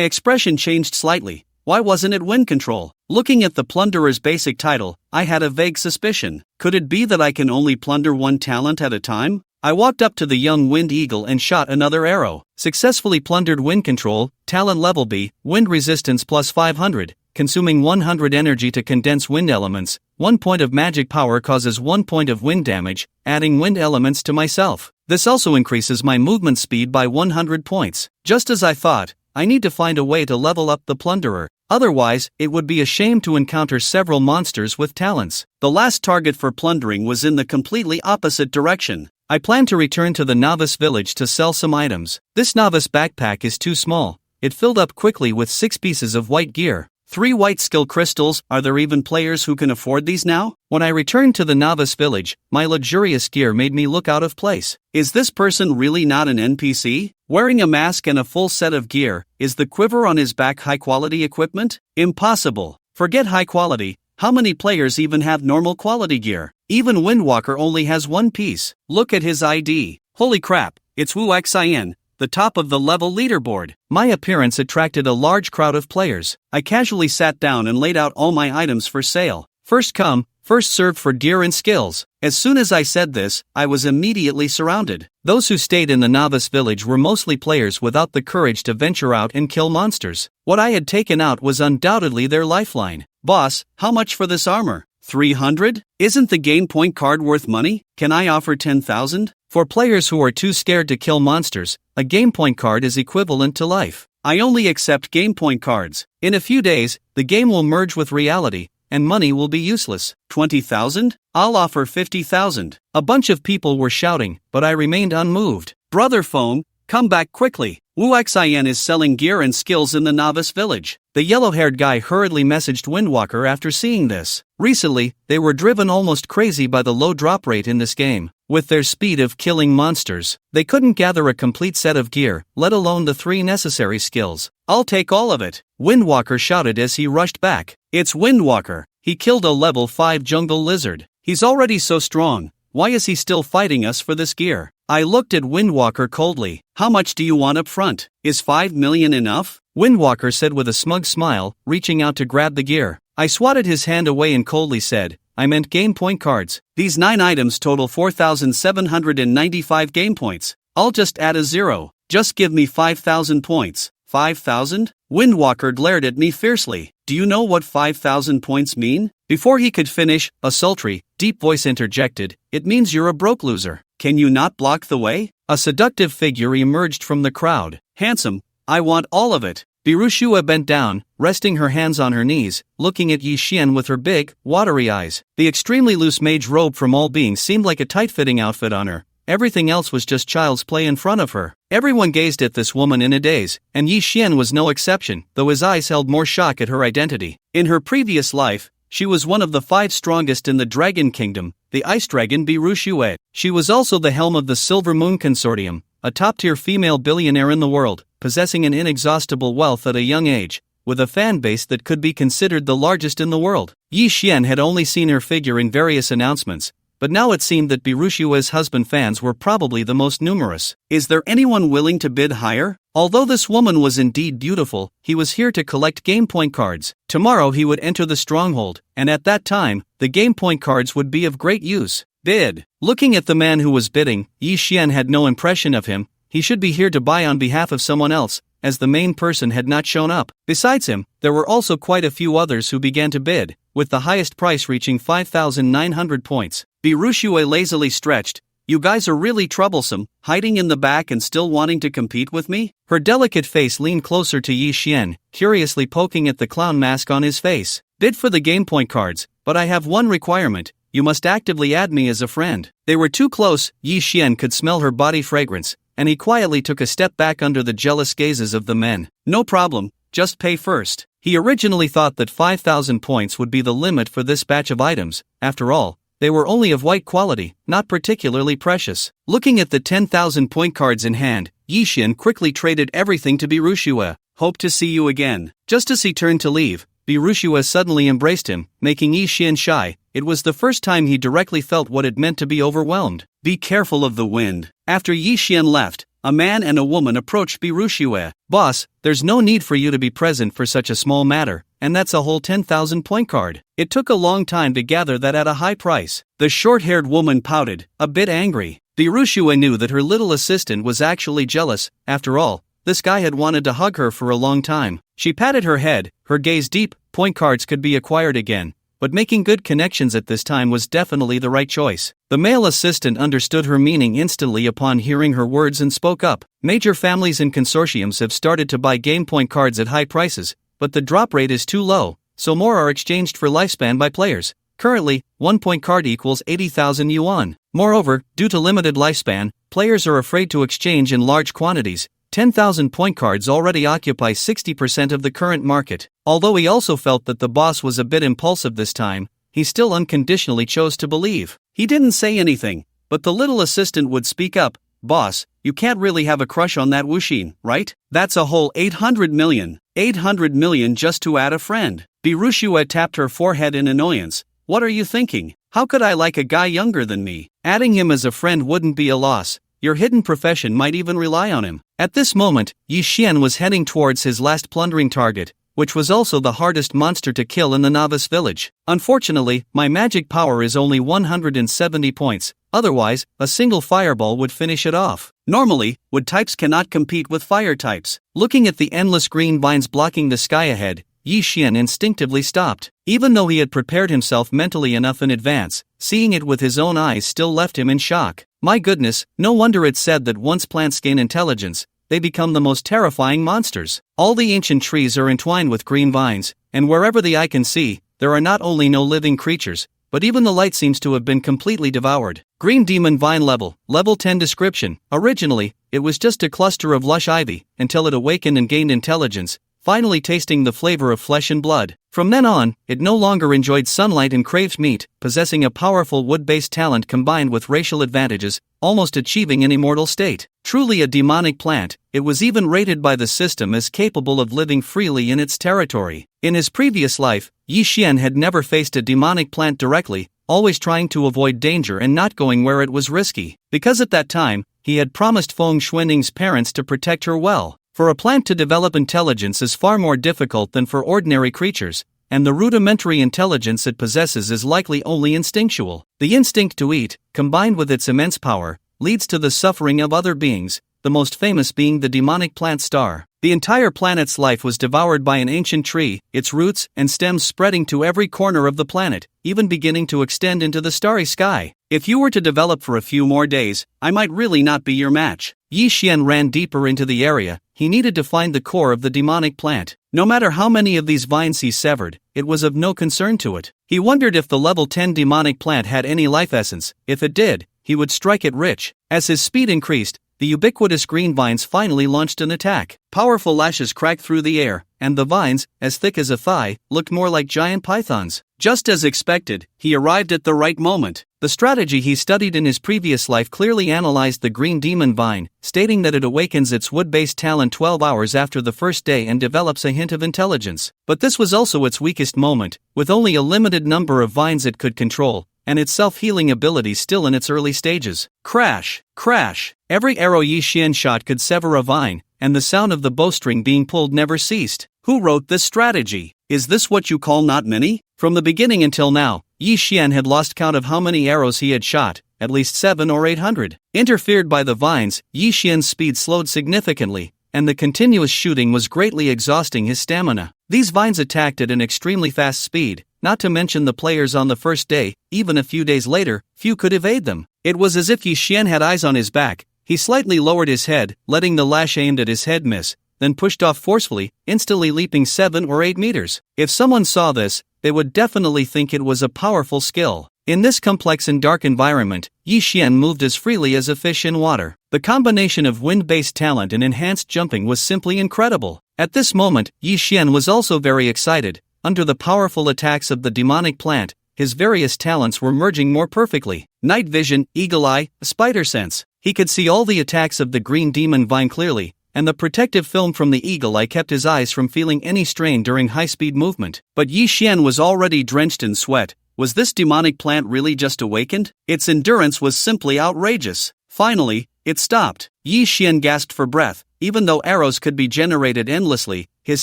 expression changed slightly. Why wasn't it wind control? Looking at the Plunderer's basic title, I had a vague suspicion. Could it be that I can only plunder one talent at a time? I walked up to the young Wind Eagle and shot another arrow. Successfully plundered wind control, talent level B, wind resistance plus 500, consuming 100 energy to condense wind elements. 1 point of magic power causes 1 point of wind damage, adding wind elements to myself. This also increases my movement speed by 100 points. Just as I thought, I need to find a way to level up the Plunderer. Otherwise, it would be a shame to encounter several monsters with talents. The last target for Plundering was in the completely opposite direction. I plan to return to the Novice village to sell some items. This Novice backpack is too small. It filled up quickly with 6 pieces of white gear. 3 white skill crystals. Are there even players who can afford these now? When I returned to the Novice village, my luxurious gear made me look out of place. Is this person really not an NPC? Wearing a mask and a full set of gear, is the quiver on his back high-quality equipment? Impossible. Forget high quality, how many players even have normal quality gear? Even Windwalker only has 1 piece. Look at his ID. Holy crap, it's Wu Xian, the top of the level leaderboard. My appearance attracted a large crowd of players. I casually sat down and laid out all my items for sale. First come, first served for gear and skills. As soon as I said this, I was immediately surrounded. Those who stayed in the Novice village were mostly players without the courage to venture out and kill monsters. What I had taken out was undoubtedly their lifeline. Boss, how much for this armor? 300? Isn't the game point card worth money? Can I offer 10,000? For players who are too scared to kill monsters, a game point card is equivalent to life. I only accept game point cards. In a few days, the game will merge with reality, and money will be useless. 20,000? I'll offer 50,000. A bunch of people were shouting, but I remained unmoved. Brother Phone, come back quickly. Wu Xian is selling gear and skills in the Novice village. The yellow-haired guy hurriedly messaged Windwalker after seeing this. Recently, they were driven almost crazy by the low drop rate in this game. With their speed of killing monsters, they couldn't gather a complete set of gear, let alone the 3 necessary skills. I'll take all of it, Windwalker shouted as he rushed back. It's Windwalker. He killed a level 5 jungle lizard. He's already so strong. Why is he still fighting us for this gear? I looked at Windwalker coldly. How much do you want up front? Is 5 million enough? Windwalker said with a smug smile, reaching out to grab the gear. I swatted his hand away and coldly said, I meant game point cards. These 9 items total 4,795 game points. I'll just add a 0. Just give me 5,000 points. 5,000? Windwalker glared at me fiercely. Do you know what 5,000 points mean? Before he could finish, a sultry, deep voice interjected, it means you're a broke loser. Can you not block the way? A seductive figure emerged from the crowd. Handsome, I want all of it. Birushua bent down, resting her hands on her knees, looking at Yi Xian with her big, watery eyes. The extremely loose mage robe from all beings seemed like a tight-fitting outfit on her. Everything else was just child's play in front of her. Everyone gazed at this woman in a daze, and Yi Xian was no exception, though his eyes held more shock at her identity. In her previous life, she was one of the 5 strongest in the Dragon Kingdom, the Ice Dragon Birushua. She was also the helm of the Silver Moon Consortium, a top-tier female billionaire in the world, possessing an inexhaustible wealth at a young age, with a fan base that could be considered the largest in the world. Yi Xian had only seen her figure in various announcements, but now it seemed that Birushua's husband fans were probably the most numerous. Is there anyone willing to bid higher? Although this woman was indeed beautiful, he was here to collect game point cards. Tomorrow he would enter the stronghold, and at that time, the game point cards would be of great use. Bid. Looking at the man who was bidding, Yi Xian had no impression of him. He should be here to buy on behalf of someone else, as the main person had not shown up. Besides him, there were also quite a few others who began to bid, with the highest price reaching 5,900 points. Birushua lazily stretched. You guys are really troublesome, hiding in the back and still wanting to compete with me? Her delicate face leaned closer to Yi Xian, curiously poking at the clown mask on his face. Bid for the game point cards, but I have one requirement. You must actively add me as a friend. They were too close. Yi Xian could smell her body fragrance, and he quietly took a step back under the jealous gazes of the men. No problem, just pay first. He originally thought that 5,000 points would be the limit for this batch of items. After all, they were only of white quality, not particularly precious. Looking at the 10,000 point cards in hand, Yi Xian quickly traded everything to Birushua. Hope to see you again. Just as he turned to leave, Birushua suddenly embraced him, making Yi Xian shy. It was the first time he directly felt what it meant to be overwhelmed. Be careful of the wind. After Yi Xian left, a man and a woman approached Birushua. Boss, there's no need for you to be present for such a small matter, and that's a whole 10,000 point card. It took a long time to gather that at a high price. The short-haired woman pouted, a bit angry. Birushua knew that her little assistant was actually jealous. After all, this guy had wanted to hug her for a long time. She patted her head, her gaze deep. Point cards could be acquired again, but making good connections at this time was definitely the right choice. The male assistant understood her meaning instantly upon hearing her words and spoke up. Major families and consortiums have started to buy game point cards at high prices, but the drop rate is too low, so more are exchanged for lifespan by players. Currently, 1 point card equals 80,000 yuan. Moreover, due to limited lifespan, players are afraid to exchange in large quantities. 10,000 point cards already occupy 60% of the current market. Although he also felt that the boss was a bit impulsive this time, he still unconditionally chose to believe. He didn't say anything, but the little assistant would speak up. Boss, you can't really have a crush on that Wuxin, right? That's a whole 800 million. 800 million just to add a friend. Birushua tapped her forehead in annoyance. What are you thinking? How could I like a guy younger than me? Adding him as a friend wouldn't be a loss. Your hidden profession might even rely on him. At this moment, Yi Xian was heading towards his last plundering target, which was also the hardest monster to kill in the Novice village. Unfortunately, my magic power is only 170 points, otherwise, a single fireball would finish it off. Normally, wood types cannot compete with fire types. Looking at the endless green vines blocking the sky ahead, Yi Xian instinctively stopped. Even though he had prepared himself mentally enough in advance, seeing it with his own eyes still left him in shock. My goodness, no wonder it's said that once plants gain intelligence, they become the most terrifying monsters. All the ancient trees are entwined with green vines, and wherever the eye can see, there are not only no living creatures, but even the light seems to have been completely devoured. Green Demon Vine Level 10 description. Originally, it was just a cluster of lush ivy, until it awakened and gained intelligence, finally tasting the flavor of flesh and blood. From then on, it no longer enjoyed sunlight and craved meat, possessing a powerful wood-based talent combined with racial advantages, almost achieving an immortal state. Truly a demonic plant, it was even rated by the system as capable of living freely in its territory. In his previous life, Yi Xian had never faced a demonic plant directly, always trying to avoid danger and not going where it was risky. Because at that time, he had promised Feng Xuaning's parents to protect her well. For a plant to develop intelligence is far more difficult than for ordinary creatures, and the rudimentary intelligence it possesses is likely only instinctual. The instinct to eat, combined with its immense power, leads to the suffering of other beings, the most famous being the demonic plant star. The entire planet's life was devoured by an ancient tree, its roots and stems spreading to every corner of the planet, even beginning to extend into the starry sky. If you were to develop for a few more days, I might really not be your match. Yi Xian ran deeper into the area. He needed to find the core of the demonic plant. No matter how many of these vines he severed, it was of no concern to it. He wondered if the level 10 demonic plant had any life essence. If it did, he would strike it rich. As his speed increased, the ubiquitous green vines finally launched an attack. Powerful lashes cracked through the air, and the vines, as thick as a thigh, looked more like giant pythons. Just as expected, he arrived at the right moment. The strategy he studied in his previous life clearly analyzed the green demon vine, stating that it awakens its wood-based talent 12 hours after the first day and develops a hint of intelligence. But this was also its weakest moment, with only a limited number of vines it could control, and its self-healing ability still in its early stages. Crash! Crash! Every arrow Yi Xian shot could sever a vine, and the sound of the bowstring being pulled never ceased. Who wrote this strategy? Is this what you call not many? From the beginning until now, Yi Xian had lost count of how many arrows he had shot, at least 700 or 800. Interfered by the vines, Yi Xian's speed slowed significantly, and the continuous shooting was greatly exhausting his stamina. These vines attacked at an extremely fast speed, not to mention the players on the first day. Even a few days later, few could evade them. It was as if Yi Xian had eyes on his back. He slightly lowered his head, letting the lash aimed at his head miss, then pushed off forcefully, instantly leaping 7 or 8 meters. If someone saw this, they would definitely think it was a powerful skill. In this complex and dark environment, Yi Xian moved as freely as a fish in water. The combination of wind-based talent and enhanced jumping was simply incredible. At this moment, Yi Xian was also very excited. Under the powerful attacks of the demonic plant, his various talents were merging more perfectly. Night vision, eagle eye, spider sense. He could see all the attacks of the green demon vine clearly, and the protective film from the eagle eye kept his eyes from feeling any strain during high-speed movement. But Yi Xian was already drenched in sweat. Was this demonic plant really just awakened? Its endurance was simply outrageous. Finally, it stopped. Yi Xian gasped for breath. Even though arrows could be generated endlessly, his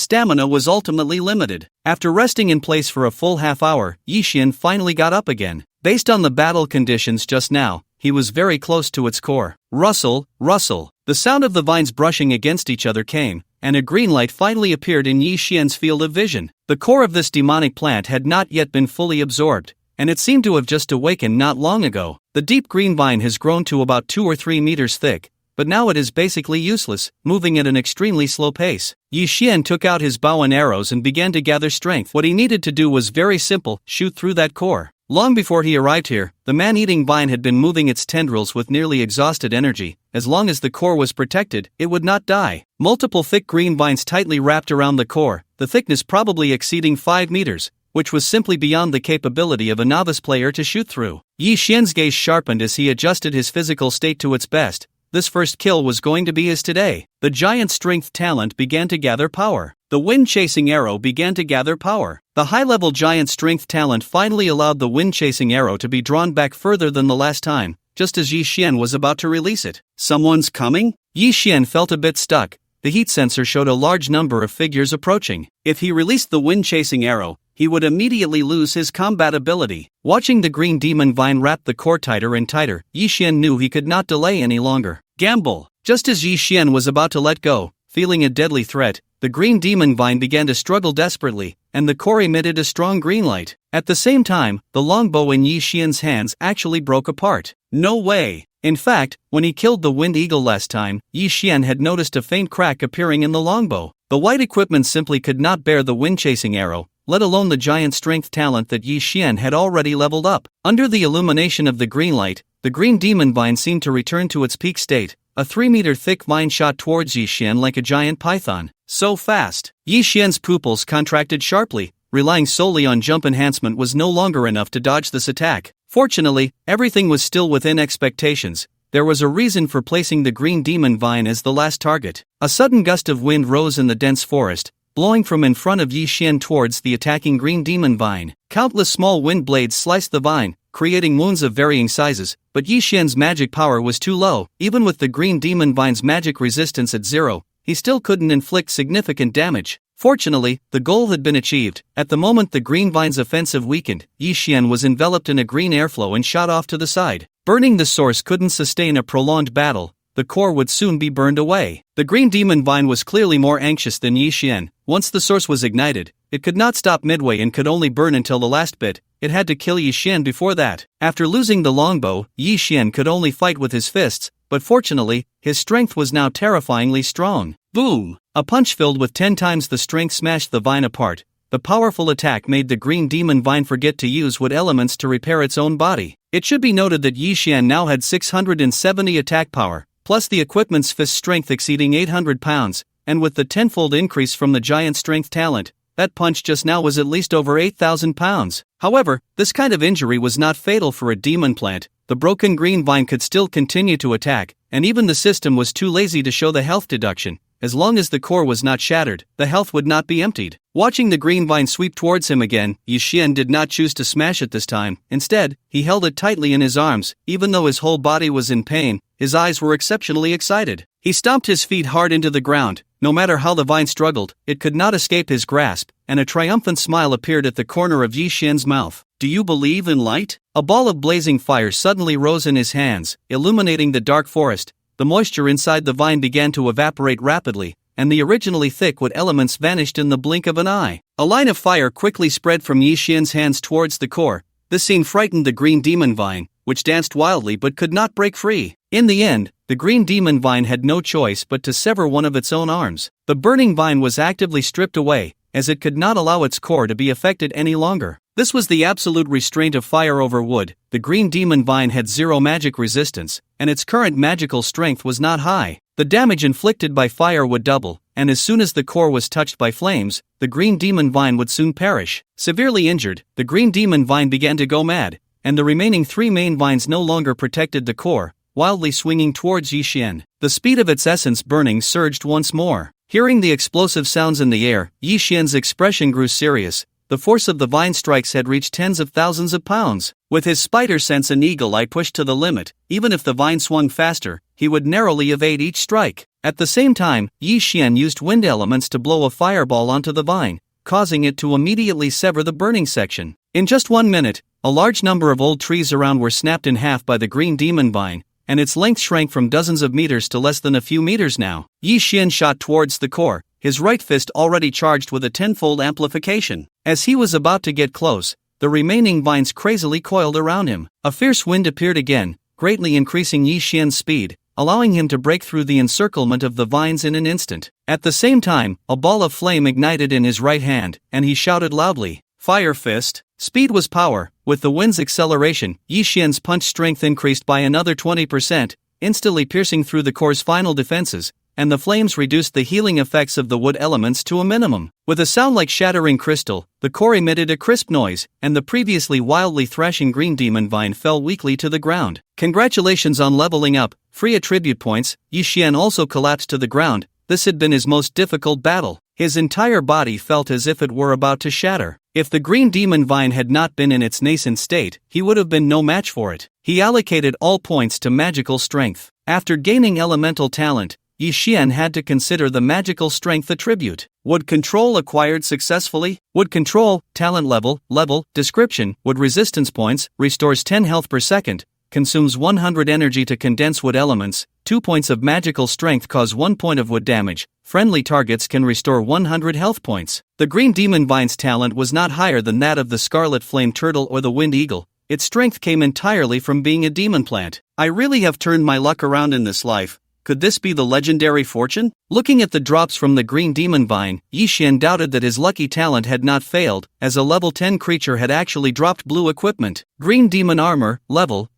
stamina was ultimately limited. After resting in place for a full half hour, Yi Xian finally got up again. Based on the battle conditions just now, he was very close to its core. Rustle, rustle. The sound of the vines brushing against each other came, and a green light finally appeared in Yi Xian's field of vision. The core of this demonic plant had not yet been fully absorbed, and it seemed to have just awakened not long ago. The deep green vine has grown to about 2 or 3 meters thick, but now it is basically useless, moving at an extremely slow pace. Yi Xian took out his bow and arrows and began to gather strength. What he needed to do was very simple: shoot through that core. Long before he arrived here, the man-eating vine had been moving its tendrils with nearly exhausted energy. As long as the core was protected, it would not die. Multiple thick green vines tightly wrapped around the core, the thickness probably exceeding 5 meters, which was simply beyond the capability of a novice player to shoot through. Yi Xian's gaze sharpened as he adjusted his physical state to its best. This first kill was going to be his today. The giant strength talent began to gather power. The wind-chasing arrow began to gather power. The high-level giant strength talent finally allowed the wind-chasing arrow to be drawn back further than the last time, just as Yi Xian was about to release it. Someone's coming? Yi Xian felt a bit stuck. The heat sensor showed a large number of figures approaching. If he released the wind-chasing arrow, he would immediately lose his combat ability. Watching the green demon vine wrap the core tighter and tighter, Yi Xian knew he could not delay any longer. Gamble! Just as Yi Xian was about to let go, feeling a deadly threat, the green demon vine began to struggle desperately, and the core emitted a strong green light. At the same time, the longbow in Yi Xian's hands actually broke apart. No way! In fact, when he killed the wind eagle last time, Yi Xian had noticed a faint crack appearing in the longbow. The white equipment simply could not bear the wind-chasing arrow, let alone the giant strength talent that Yi Xian had already leveled up. Under the illumination of the green light, the green demon vine seemed to return to its peak state. A 3-meter thick vine shot towards Yi Xian like a giant python. So fast! Yi Xian's pupils contracted sharply. Relying solely on jump enhancement was no longer enough to dodge this attack. Fortunately, everything was still within expectations. There was a reason for placing the green demon vine as the last target. A sudden gust of wind rose in the dense forest, blowing from in front of Yi Xian towards the attacking green demon vine. Countless small wind blades sliced the vine, creating wounds of varying sizes, but Yi Xian's magic power was too low. Even with the green demon vine's magic resistance at 0, he still couldn't inflict significant damage. Fortunately, the goal had been achieved. At the moment the green vine's offensive weakened, Yi Xian was enveloped in a green airflow and shot off to the side. Burning the source couldn't sustain a prolonged battle. The core would soon be burned away. The green demon vine was clearly more anxious than Yi Xian. Once the source was ignited, it could not stop midway and could only burn until the last bit. It had to kill Yi Xian before that. After losing the longbow, Yi Xian could only fight with his fists, but fortunately, his strength was now terrifyingly strong. Boom! A punch filled with 10 times the strength smashed the vine apart. The powerful attack made the green demon vine forget to use wood elements to repair its own body. It should be noted that Yi Xian now had 670 attack power, plus the equipment's fist strength exceeding 800 pounds, and with the tenfold increase from the giant strength talent, that punch just now was at least over 8,000 pounds. However, this kind of injury was not fatal for a demon plant. The broken green vine could still continue to attack, and even the system was too lazy to show the health deduction. As long as the core was not shattered, the health would not be emptied. Watching the green vine sweep towards him again, Yi Xian did not choose to smash it this time. Instead, he held it tightly in his arms. Even though his whole body was in pain, his eyes were exceptionally excited. He stomped his feet hard into the ground. No matter how the vine struggled, it could not escape his grasp, and a triumphant smile appeared at the corner of Yi Xian's mouth. "Do you believe in light?" A ball of blazing fire suddenly rose in his hands, illuminating the dark forest. The moisture inside the vine began to evaporate rapidly, and the originally thick wood elements vanished in the blink of an eye. A line of fire quickly spread from Yi Xian's hands towards the core. This scene frightened the green demon vine, which danced wildly but could not break free. In the end, the green demon vine had no choice but to sever one of its own arms. The burning vine was actively stripped away, as it could not allow its core to be affected any longer. This was the absolute restraint of fire over wood. The green demon vine had 0 magic resistance, and its current magical strength was not high. The damage inflicted by fire would double, and as soon as the core was touched by flames, the green demon vine would soon perish. Severely injured, the green demon vine began to go mad, and the remaining 3 main vines no longer protected the core, wildly swinging towards Yi Xian. The speed of its essence burning surged once more. Hearing the explosive sounds in the air, Yi Xian's expression grew serious. The force of the vine strikes had reached tens of thousands of pounds. With his spider sense and eagle eye pushed to the limit, even if the vine swung faster, he would narrowly evade each strike. At the same time, Yi Xian used wind elements to blow a fireball onto the vine, causing it to immediately sever the burning section. In just 1 minute, a large number of old trees around were snapped in half by the green demon vine, and its length shrank from dozens of meters to less than a few meters now. Yi Xian shot towards the core, his right fist already charged with a tenfold amplification. As he was about to get close, the remaining vines crazily coiled around him. A fierce wind appeared again, greatly increasing Yi Xian's speed, allowing him to break through the encirclement of the vines in an instant. At the same time, a ball of flame ignited in his right hand, and he shouted loudly, "Fire fist!" Speed was power. With the wind's acceleration, Yi Xian's punch strength increased by another 20%, instantly piercing through the core's final defenses, and the flames reduced the healing effects of the wood elements to a minimum. With a sound like shattering crystal, the core emitted a crisp noise, and the previously wildly thrashing green demon vine fell weakly to the ground. Congratulations on leveling up, free attribute points. Yi Xian also collapsed to the ground. This had been his most difficult battle. His entire body felt as if it were about to shatter. If the green demon vine had not been in its nascent state, he would have been no match for it. He allocated all points to magical strength. After gaining elemental talent, Yi Xian had to consider the magical strength attribute. Wood control acquired successfully. Wood control, talent level, description, wood resistance points, restores 10 health per second, consumes 100 energy to condense wood elements, 2 points of magical strength cause 1 point of wood damage, friendly targets can restore 100 health points. The green demon vine's talent was not higher than that of the scarlet flame turtle or the wind eagle. Its strength came entirely from being a demon plant. I really have turned my luck around in this life. Could this be the legendary fortune? Looking at the drops from the green demon vine, Yi Xian doubted that his lucky talent had not failed, as a level 10 creature had actually dropped blue equipment. Green demon armor, level,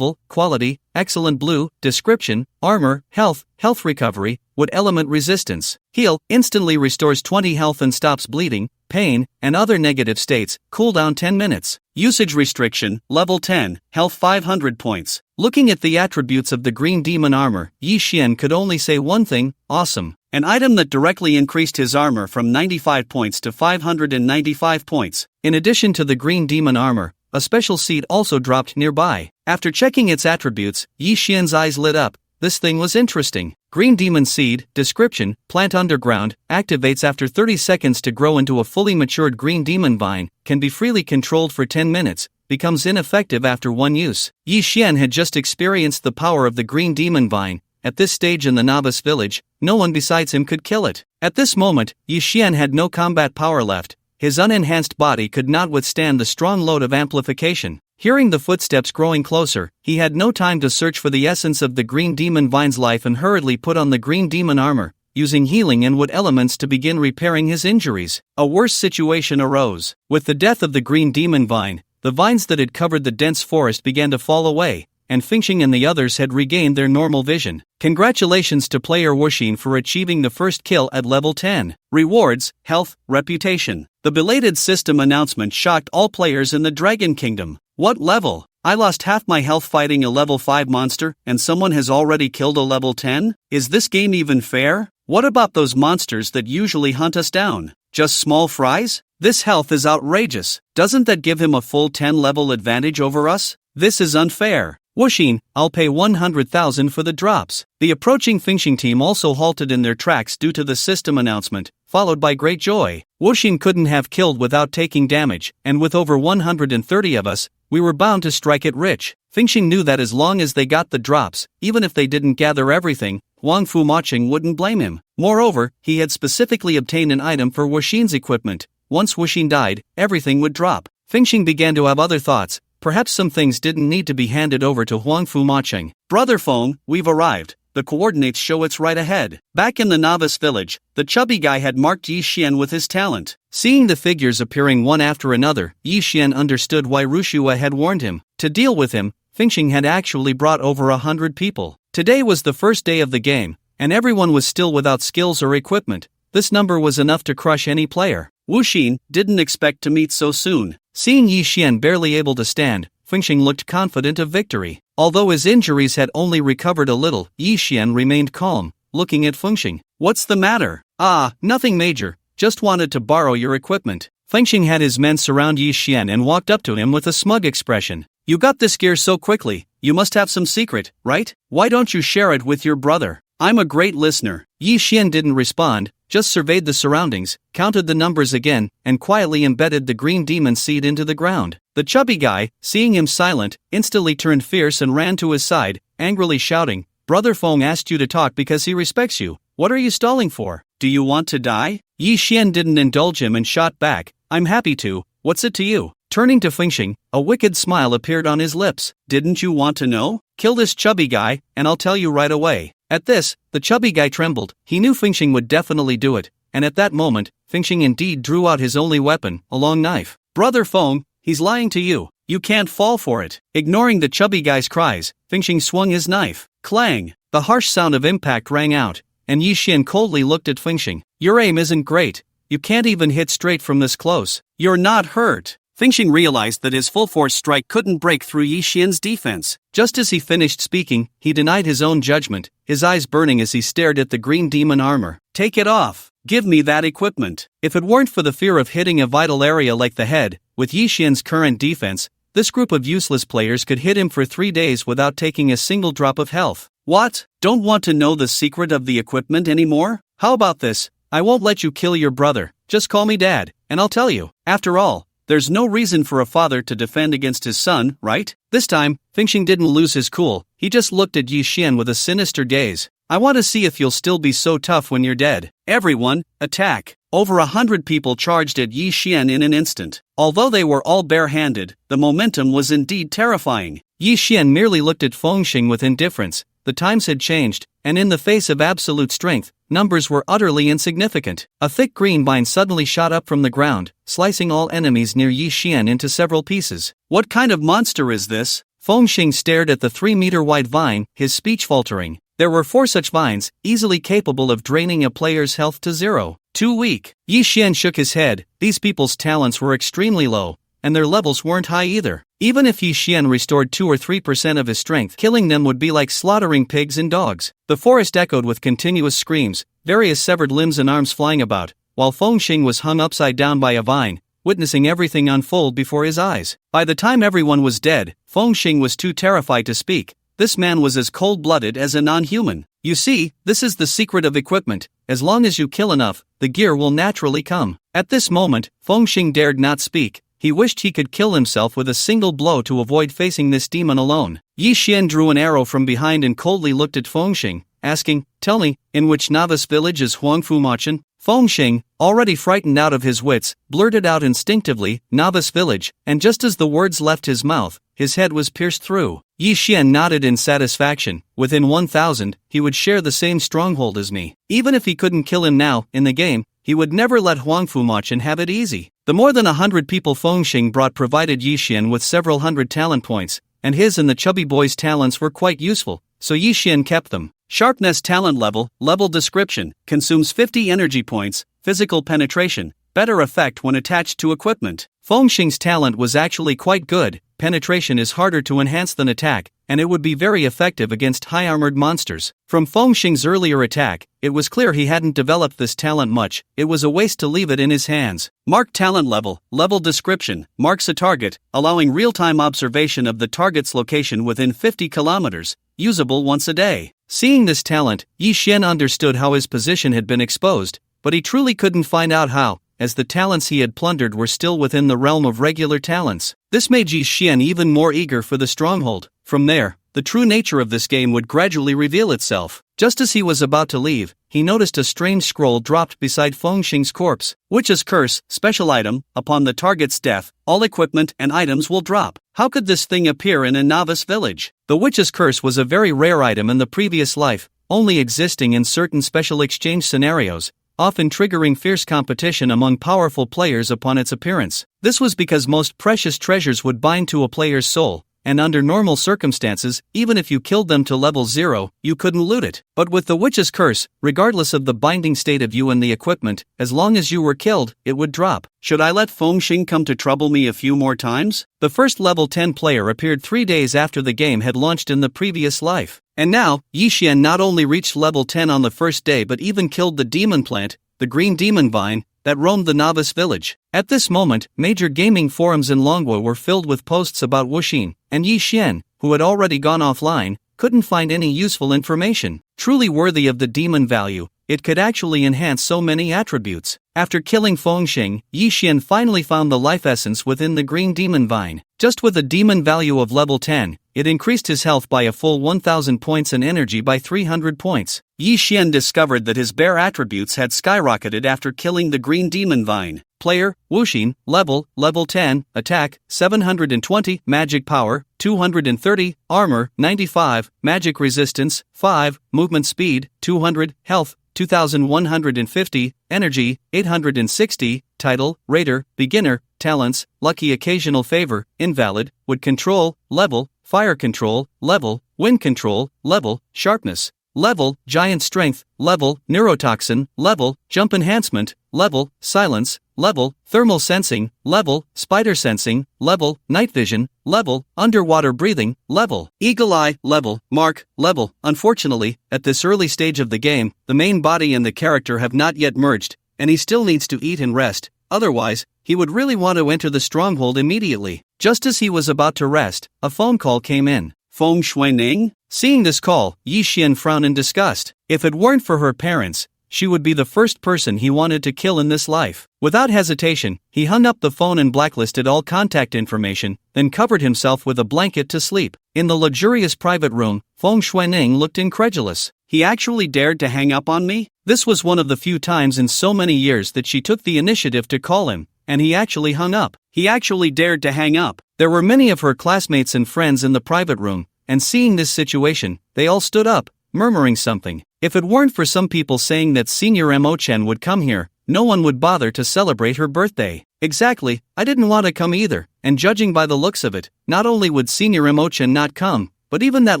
quality, excellent blue, description, armor, health recovery, wood element resistance. Heal, instantly restores 20 health and stops bleeding, pain, and other negative states, cooldown 10 minutes. Usage restriction, level 10, health 500 points. Looking at the attributes of the green demon armor, Yi Xian could only say one thing: awesome. An item that directly increased his armor from 95 points to 595 points. In addition to the green demon armor, a special seed also dropped nearby. After checking its attributes, Yi Xian's eyes lit up. This thing was interesting. Green Demon Seed, description, plant underground, activates after 30 seconds to grow into a fully matured green demon vine, can be freely controlled for 10 minutes, becomes ineffective after one use. Yi Xian had just experienced the power of the green demon vine. At this stage in the novice village, no one besides him could kill it. At this moment, Yi Xian had no combat power left. His unenhanced body could not withstand the strong load of amplification. Hearing the footsteps growing closer, he had no time to search for the essence of the green demon vine's life and hurriedly put on the green demon armor, using healing and wood elements to begin repairing his injuries. A worse situation arose. With the death of the green demon vine, the vines that had covered the dense forest began to fall away, and Fingxing and the others had regained their normal vision. Congratulations to player Wuxin for achieving the first kill at level 10. Rewards, health, reputation. The belated system announcement shocked all players in the Dragon Kingdom. What level? I lost half my health fighting a level 5 monster, and someone has already killed a level 10? Is this game even fair? What about those monsters that usually hunt us down? Just small fries? This health is outrageous. Doesn't that give him a full 10 level advantage over us? This is unfair. Wuxin, I'll pay 100,000 for the drops. The approaching Fingxing team also halted in their tracks due to the system announcement, followed by great joy. Wuxin couldn't have killed without taking damage, and with over 130 of us, we were bound to strike it rich. Fingxing knew that as long as they got the drops, even if they didn't gather everything, Wang Fu Maching wouldn't blame him. Moreover, he had specifically obtained an item for Wuxin's equipment. Once Wuxin died, everything would drop. Fingxing began to have other thoughts. Perhaps some things didn't need to be handed over to Huang Fu Maching. Brother Feng, we've arrived. The coordinates show it's right ahead. Back in the novice village, the chubby guy had marked Yi Xian with his talent. Seeing the figures appearing one after another, Yi Xian understood why Rushua had warned him. To deal with him, Fingxing had actually brought over 100 people. Today was the first day of the game, and everyone was still without skills or equipment. This number was enough to crush any player. Wuxin didn't expect to meet so soon. Seeing Yi Xian barely able to stand, Fingxing looked confident of victory. Although his injuries had only recovered a little, Yi Xian remained calm, looking at Fingxing. What's the matter? Ah, nothing major, just wanted to borrow your equipment. Fingxing had his men surround Yi Xian and walked up to him with a smug expression. You got this gear so quickly, you must have some secret, right? Why don't you share it with your brother? I'm a great listener. Yi Xian didn't respond, just surveyed the surroundings, counted the numbers again, and quietly embedded the green demon seed into the ground. The chubby guy, seeing him silent, instantly turned fierce and ran to his side, angrily shouting, Brother Feng asked you to talk because he respects you. What are you stalling for? Do you want to die? Yi Xian didn't indulge him and shot back, I'm happy to, what's it to you? Turning to Fingxing, a wicked smile appeared on his lips. Didn't you want to know? Kill this chubby guy, and I'll tell you right away. At this, the chubby guy trembled. He knew Fingxing would definitely do it, and at that moment, Fingxing indeed drew out his only weapon, a long knife. Brother Feng, he's lying to you. You can't fall for it. Ignoring the chubby guy's cries, Fingxing swung his knife. Clang! The harsh sound of impact rang out, and Yi Xian coldly looked at Fingxing. Your aim isn't great. You can't even hit straight from this close. You're not hurt. Fingxing realized that his full-force strike couldn't break through Yi Xian's defense. Just as he finished speaking, he denied his own judgment, his eyes burning as he stared at the green demon armor. Take it off. Give me that equipment. If it weren't for the fear of hitting a vital area like the head, with Yi Xian's current defense, this group of useless players could hit him for 3 days without taking a single drop of health. What? Don't want to know the secret of the equipment anymore? How about this? I won't let you kill your brother. Just call me Dad, and I'll tell you. After all, there's no reason for a father to defend against his son, right? This time, Fingxing didn't lose his cool. He just looked at Yi Xian with a sinister gaze. I want to see if you'll still be so tough when you're dead. Everyone, attack! Over 100 people charged at Yi Xian in an instant. Although they were all bare-handed, the momentum was indeed terrifying. Yi Xian merely looked at Fengxing with indifference. The times had changed, and in the face of absolute strength, numbers were utterly insignificant. A thick green vine suddenly shot up from the ground, slicing all enemies near Yi Xian into several pieces. What kind of monster is this? Fengxing stared at the 3-meter-wide vine, his speech faltering. There were 4 such vines, easily capable of draining a player's health to 0. Too weak. Yi Xian shook his head. These people's talents were extremely low, and their levels weren't high either. Even if Yi Xian restored 2 or 3% of his strength, killing them would be like slaughtering pigs and dogs. The forest echoed with continuous screams, various severed limbs and arms flying about, while Fengxing was hung upside down by a vine, witnessing everything unfold before his eyes. By the time everyone was dead, Fengxing was too terrified to speak. This man was as cold-blooded as a non-human. You see, this is the secret of equipment. As long as you kill enough, the gear will naturally come. At this moment, Fengxing dared not speak. He wished he could kill himself with a single blow to avoid facing this demon alone. Yi Xian drew an arrow from behind and coldly looked at Fengxing, asking, "Tell me, in which novice village is Huangfu-Machin?" Fengxing, already frightened out of his wits, blurted out instinctively, "Novice village," and just as the words left his mouth, his head was pierced through. Yi Xian nodded in satisfaction. Within 1,000, he would share the same stronghold as me. Even if he couldn't kill him now, in the game, he would never let Huangfu-Machin have it easy. The more than 100 people Fengxing brought provided Yi Xian with several hundred talent points, and his and the chubby boy's talents were quite useful, so Yi Xian kept them. Sharpness talent level description, consumes 50 energy points, physical penetration, better effect when attached to equipment. Fengxing's talent was actually quite good. Penetration is harder to enhance than attack, and it would be very effective against high-armored monsters. From Fengxing's earlier attack, it was clear he hadn't developed this talent much. It was a waste to leave it in his hands. Mark talent level description, marks a target, allowing real-time observation of the target's location within 50 kilometers, usable once a day. Seeing this talent, Yi Xian understood how his position had been exposed, but he truly couldn't find out how, as the talents he had plundered were still within the realm of regular talents. This made Yi Xian even more eager for the stronghold. From there, the true nature of this game would gradually reveal itself. Just as he was about to leave, he noticed a strange scroll dropped beside Fengxing's corpse. Witch's Curse, special item, upon the target's death, all equipment and items will drop. How could this thing appear in a novice village? The Witch's Curse was a very rare item in the previous life, only existing in certain special exchange scenarios, often triggering fierce competition among powerful players upon its appearance. This was because most precious treasures would bind to a player's soul, and under normal circumstances, even if you killed them to level 0, you couldn't loot it. But with the Witch's Curse, regardless of the binding state of you and the equipment, as long as you were killed, it would drop. Should I let Fengxing come to trouble me a few more times? The first level 10 player appeared 3 days after the game had launched in the previous life. And now, Yi Xian not only reached level 10 on the first day but even killed the demon plant, the green demon vine, that roamed the novice village. At this moment, major gaming forums in Longwa were filled with posts about Wuxin, and Yi Xian, who had already gone offline, couldn't find any useful information. Truly worthy of the demon value, it could actually enhance so many attributes. After killing Fengxing, Yi Xian finally found the life essence within the green demon vine. Just with a demon value of level 10, it increased his health by a full 1000 points and energy by 300 points. Yi Xian discovered that his bare attributes had skyrocketed after killing the green demon vine. Player, Wuxin, level 10, attack, 720, magic power, 230, armor, 95, magic resistance, 5, movement speed, 200, health, 2150, energy, 860, title, raider, beginner, talents, lucky occasional favor, invalid, wood control, level, fire control, level, wind control, level, sharpness, level, giant strength, level, neurotoxin, level, jump enhancement, level, silence, level, thermal sensing, level, spider sensing, level, night vision, level, underwater breathing, level, eagle eye, level, mark, level. Unfortunately, at this early stage of the game, the main body and the character have not yet merged, and he still needs to eat and rest. Otherwise, he would really want to enter the stronghold immediately. Just as he was about to rest, a phone call came in. Fengxing? Seeing this call, Yi Xian frowned in disgust. If it weren't for her parents, she would be the first person he wanted to kill in this life. Without hesitation, he hung up the phone and blacklisted all contact information, then covered himself with a blanket to sleep. In the luxurious private room, Fengxing looked incredulous. He actually dared to hang up on me? This was one of the few times in so many years that she took the initiative to call him, and he actually hung up. He actually dared to hang up. There were many of her classmates and friends in the private room, and seeing this situation, they all stood up, murmuring something. If it weren't for some people saying that Senior Mo-chan would come here, no one would bother to celebrate her birthday. Exactly, I didn't want to come either, and judging by the looks of it, not only would Senior Mo-chan not come, but even that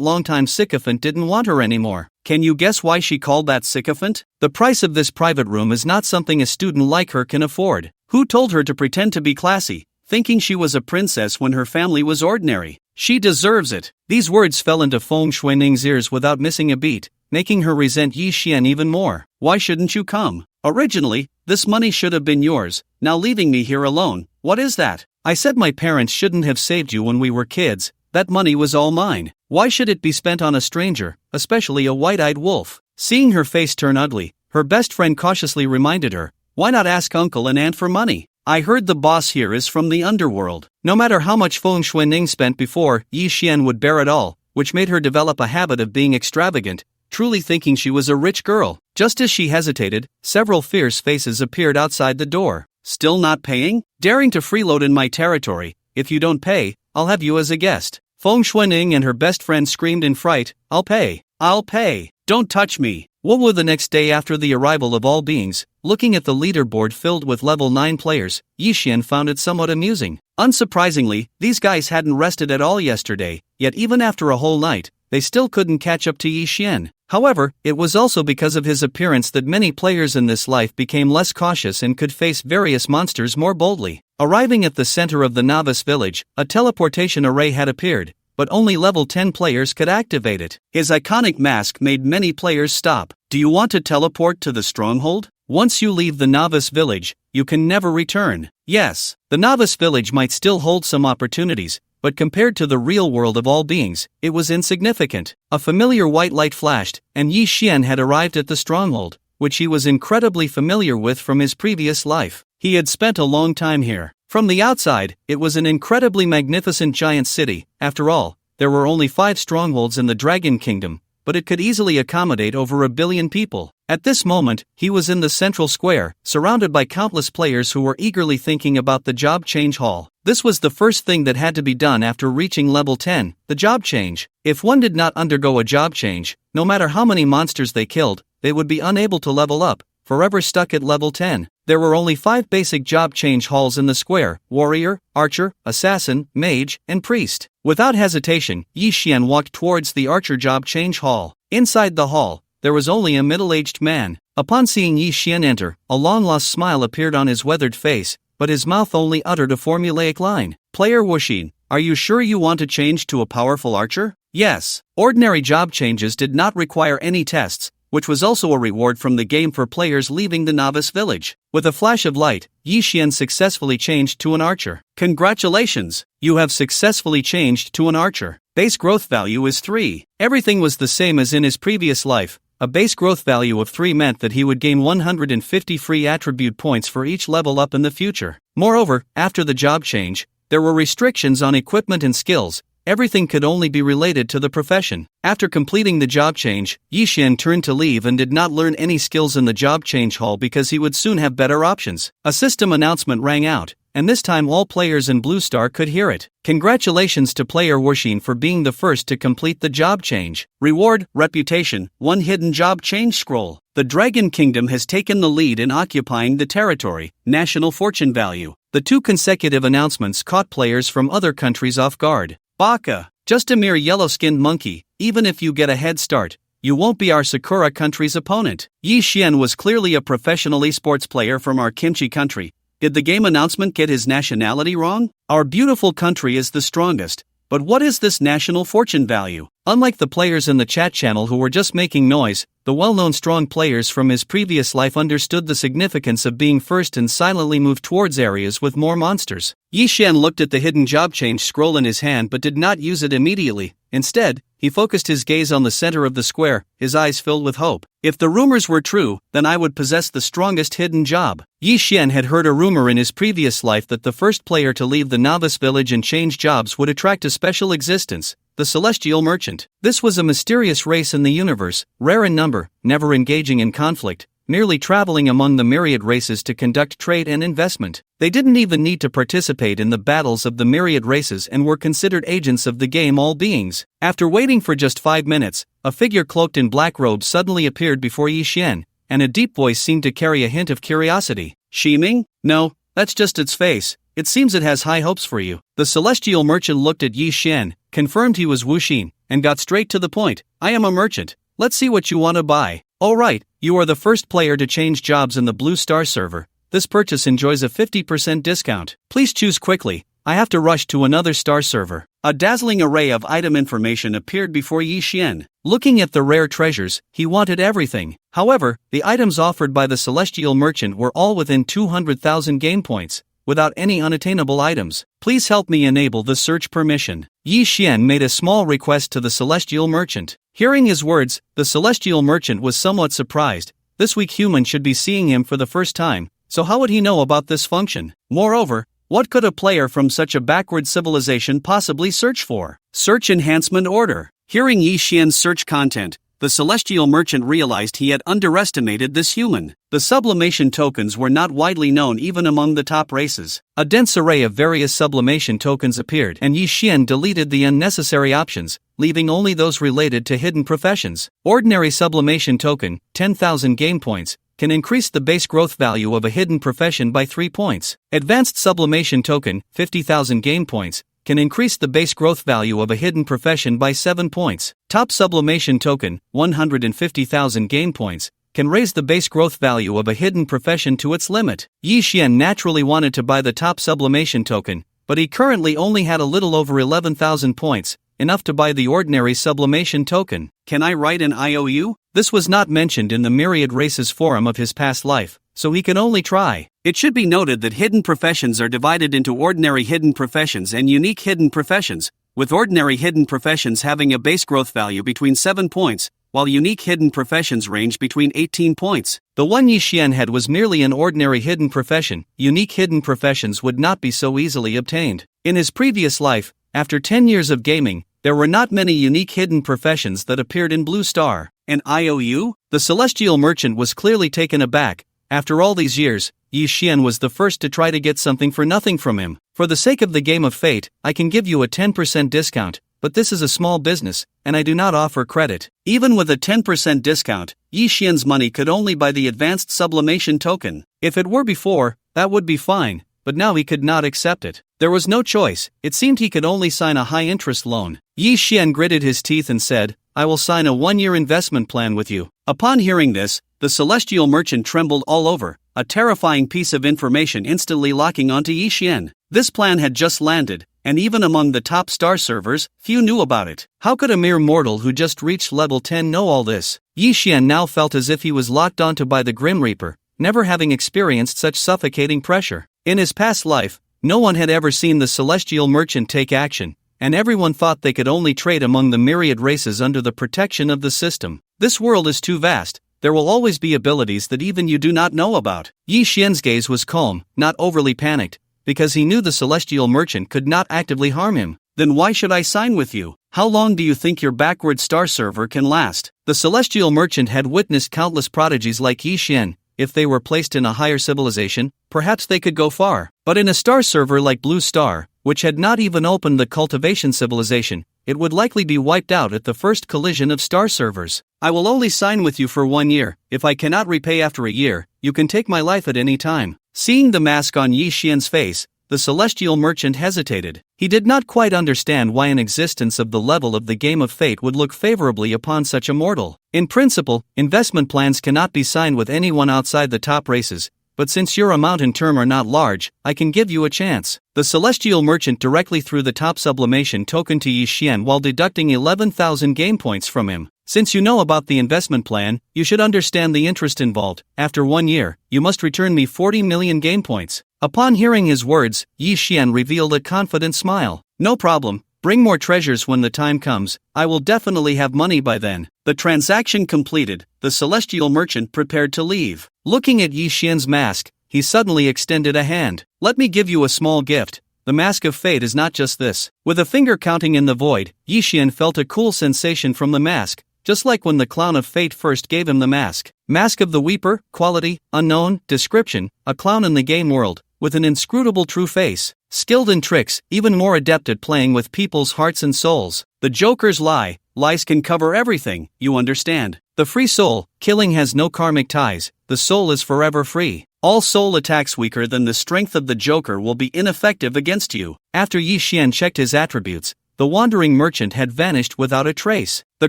longtime sycophant didn't want her anymore. Can you guess why she called that sycophant? The price of this private room is not something a student like her can afford. Who told her to pretend to be classy, thinking she was a princess when her family was ordinary? She deserves it. These words fell into Fengxing's ears without missing a beat, making her resent Yi Xian even more. Why shouldn't you come? Originally, this money should have been yours. Now leaving me here alone, what is that? I said my parents shouldn't have saved you when we were kids, that money was all mine. Why should it be spent on a stranger, especially a white-eyed wolf? Seeing her face turn ugly, her best friend cautiously reminded her, why not ask uncle and aunt for money? I heard the boss here is from the underworld. No matter how much Feng Xuanning spent before, Yi Xian would bear it all, which made her develop a habit of being extravagant, truly thinking she was a rich girl. Just as she hesitated, several fierce faces appeared outside the door. Still not paying? Daring to freeload in my territory, if you don't pay, I'll have you as a guest. Feng Xuanning and her best friend screamed in fright, I'll pay. I'll pay. Don't touch me. Wowo the next day after the arrival of all beings, looking at the leaderboard filled with level 9 players, Yi Xian found it somewhat amusing. Unsurprisingly, these guys hadn't rested at all yesterday, yet even after a whole night, they still couldn't catch up to Yi Xian. However, it was also because of his appearance that many players in this life became less cautious and could face various monsters more boldly. Arriving at the center of the Novice village, a teleportation array had appeared, but only level 10 players could activate it. His iconic mask made many players stop. Do you want to teleport to the stronghold? Once you leave the Novice village, you can never return. Yes, the Novice village might still hold some opportunities, but compared to the real world of all beings, it was insignificant. A familiar white light flashed, and Yi Xian had arrived at the stronghold, which he was incredibly familiar with from his previous life. He had spent a long time here. From the outside, it was an incredibly magnificent giant city. After all, there were only 5 strongholds in the Dragon Kingdom, but it could easily accommodate over 1 billion people. At this moment, he was in the central square, surrounded by countless players who were eagerly thinking about the job change hall. This was the first thing that had to be done after reaching level 10, the job change. If one did not undergo a job change, no matter how many monsters they killed, they would be unable to level up, forever stuck at level 10. There were only 5 basic job change halls in the square: warrior, archer, assassin, mage, and priest. Without hesitation, Yi Xian walked towards the archer job change hall. Inside the hall, there was only a middle-aged man. Upon seeing Yi Xian enter, a long-lost smile appeared on his weathered face, but his mouth only uttered a formulaic line. Player Wuxin, are you sure you want to change to a powerful archer? Yes. Ordinary job changes did not require any tests, which was also a reward from the game for players leaving the Novice village. With a flash of light, Yi Xian successfully changed to an archer. Congratulations! You have successfully changed to an archer. Base growth value is 3. Everything was the same as in his previous life. A base growth value of 3 meant that he would gain 150 free attribute points for each level up in the future. Moreover, after the job change, there were restrictions on equipment and skills. Everything could only be related to the profession. After completing the job change, Yi Xian turned to leave and did not learn any skills in the job change hall because he would soon have better options. A system announcement rang out, and this time all players in Blue Star could hear it. Congratulations to player Wuxin for being the first to complete the job change. Reward, reputation, 1 hidden job change scroll. The Dragon Kingdom has taken the lead in occupying the territory. National fortune value. The 2 consecutive announcements caught players from other countries off guard. Baka, just a mere yellow-skinned monkey. Even if you get a head start, you won't be our Sakura country's opponent. Yi Xian was clearly a professional esports player from our kimchi country. Did the game announcement get his nationality wrong? Our beautiful country is the strongest, but what is this national fortune value? Unlike the players in the chat channel who were just making noise, the well-known strong players from his previous life understood the significance of being first and silently moved towards areas with more monsters. Yi Xian looked at the hidden job change scroll in his hand but did not use it immediately. Instead, he focused his gaze on the center of the square, his eyes filled with hope. If the rumors were true, then I would possess the strongest hidden job. Yi Xian had heard a rumor in his previous life that the first player to leave the Novice village and change jobs would attract a special existence, the Celestial Merchant. This was a mysterious race in the universe, rare in number, never engaging in conflict, merely traveling among the myriad races to conduct trade and investment. They didn't even need to participate in the battles of the myriad races and were considered agents of the game all beings. After waiting for just 5 minutes, a figure cloaked in black robes suddenly appeared before Yi Xian, and a deep voice seemed to carry a hint of curiosity. Shiming? No, that's just its face. It seems it has high hopes for you. The Celestial Merchant looked at Yi Xian, confirmed he was Wuxin, and got straight to the point. I am a merchant. Let's see what you want to buy. Alright, you are the first player to change jobs in the Blue Star server. This purchase enjoys a 50% discount. Please choose quickly. I have to rush to another star server. A dazzling array of item information appeared before Yi Xian. Looking at the rare treasures, he wanted everything. However, the items offered by the Celestial Merchant were all within 200,000 game points, without any unattainable items. Please help me enable the search permission. Yi Xian made a small request to the celestial merchant. Hearing his words, the celestial merchant was somewhat surprised. This weak human should be seeing him for the first time, so how would he know about this function? Moreover, what could a player from such a backward civilization possibly search for? Search enhancement order. Hearing Yi Xian's search content, the celestial merchant realized he had underestimated this human. The sublimation tokens were not widely known even among the top races. A dense array of various sublimation tokens appeared, and Yi Xian deleted the unnecessary options, leaving only those related to hidden professions. Ordinary sublimation token, 10,000 game points, can increase the base growth value of a hidden profession by 3 points. Advanced sublimation token, 50,000 game points, can increase the base growth value of a hidden profession by 7 points. Top sublimation token, 150,000 game points, can raise the base growth value of a hidden profession to its limit. Yi Xian naturally wanted to buy the top sublimation token, but he currently only had a little over 11,000 points, enough to buy the ordinary sublimation token. Can I write an IOU? This was not mentioned in the Myriad Races forum of his past life, so he can only try. It should be noted that hidden professions are divided into ordinary hidden professions and unique hidden professions, with ordinary hidden professions having a base growth value between 7 points, while unique hidden professions range between 18 points. The one Yi Xian had was merely an ordinary hidden profession. Unique hidden professions would not be so easily obtained. In his previous life, after 10 years of gaming, there were not many unique hidden professions that appeared in Blue Star. An IOU? The celestial merchant was clearly taken aback. After all these years, Yi Xian was the first to try to get something for nothing from him. For the sake of the game of fate, I can give you a 10% discount, but this is a small business, and I do not offer credit. Even with a 10% discount, Yi Xian's money could only buy the advanced sublimation token. If it were before, that would be fine, but now he could not accept it. There was no choice. It seemed he could only sign a high-interest loan. Yi Xian gritted his teeth and said, I will sign a 1-year investment plan with you. Upon hearing this, the celestial merchant trembled all over, a terrifying piece of information instantly locking onto Yi Xian. This plan had just landed, and even among the top star servers, few knew about it. How could a mere mortal who just reached level 10 know all this? Yi Xian now felt as if he was locked onto by the Grim Reaper, never having experienced such suffocating pressure. In his past life, no one had ever seen the celestial merchant take action, and everyone thought they could only trade among the myriad races under the protection of the system. This world is too vast. There will always be abilities that even you do not know about. Yi Xian's gaze was calm, not overly panicked, because he knew the celestial merchant could not actively harm him. Then why should I sign with you? How long do you think your backward star server can last? The celestial merchant had witnessed countless prodigies like Yi Xian. If they were placed in a higher civilization, perhaps they could go far. But in a star server like Blue Star, which had not even opened the cultivation civilization, it would likely be wiped out at the first collision of star servers. I will only sign with you for 1 year. If I cannot repay after a year, you can take my life at any time. Seeing the mask on Yi Xian's face, the celestial merchant hesitated. He did not quite understand why an existence of the level of the game of fate would look favorably upon such a mortal. In principle, investment plans cannot be signed with anyone outside the top races, but since your amount and term are not large, I can give you a chance. The celestial merchant directly threw the top sublimation token to Yi Xian while deducting 11,000 game points from him. Since you know about the investment plan, you should understand the interest involved. After 1 year, you must return me 40 million game points. Upon hearing his words, Yi Xian revealed a confident smile. No problem. Bring more treasures when the time comes. I will definitely have money by then. The transaction completed, the celestial merchant prepared to leave. Looking at Yi Xian's mask, he suddenly extended a hand. Let me give you a small gift. The mask of fate is not just this. With a finger counting in the void, Yi Xian felt a cool sensation from the mask, just like when the clown of fate first gave him the mask. Mask of the Weeper, quality, unknown, description, a clown in the game world, with an inscrutable true face, skilled in tricks, even more adept at playing with people's hearts and souls. The Joker's lie, lies can cover everything, you understand. The free soul, killing has no karmic ties, the soul is forever free. All soul attacks weaker than the strength of the Joker will be ineffective against you. After Yi Xian checked his attributes, the wandering merchant had vanished without a trace. The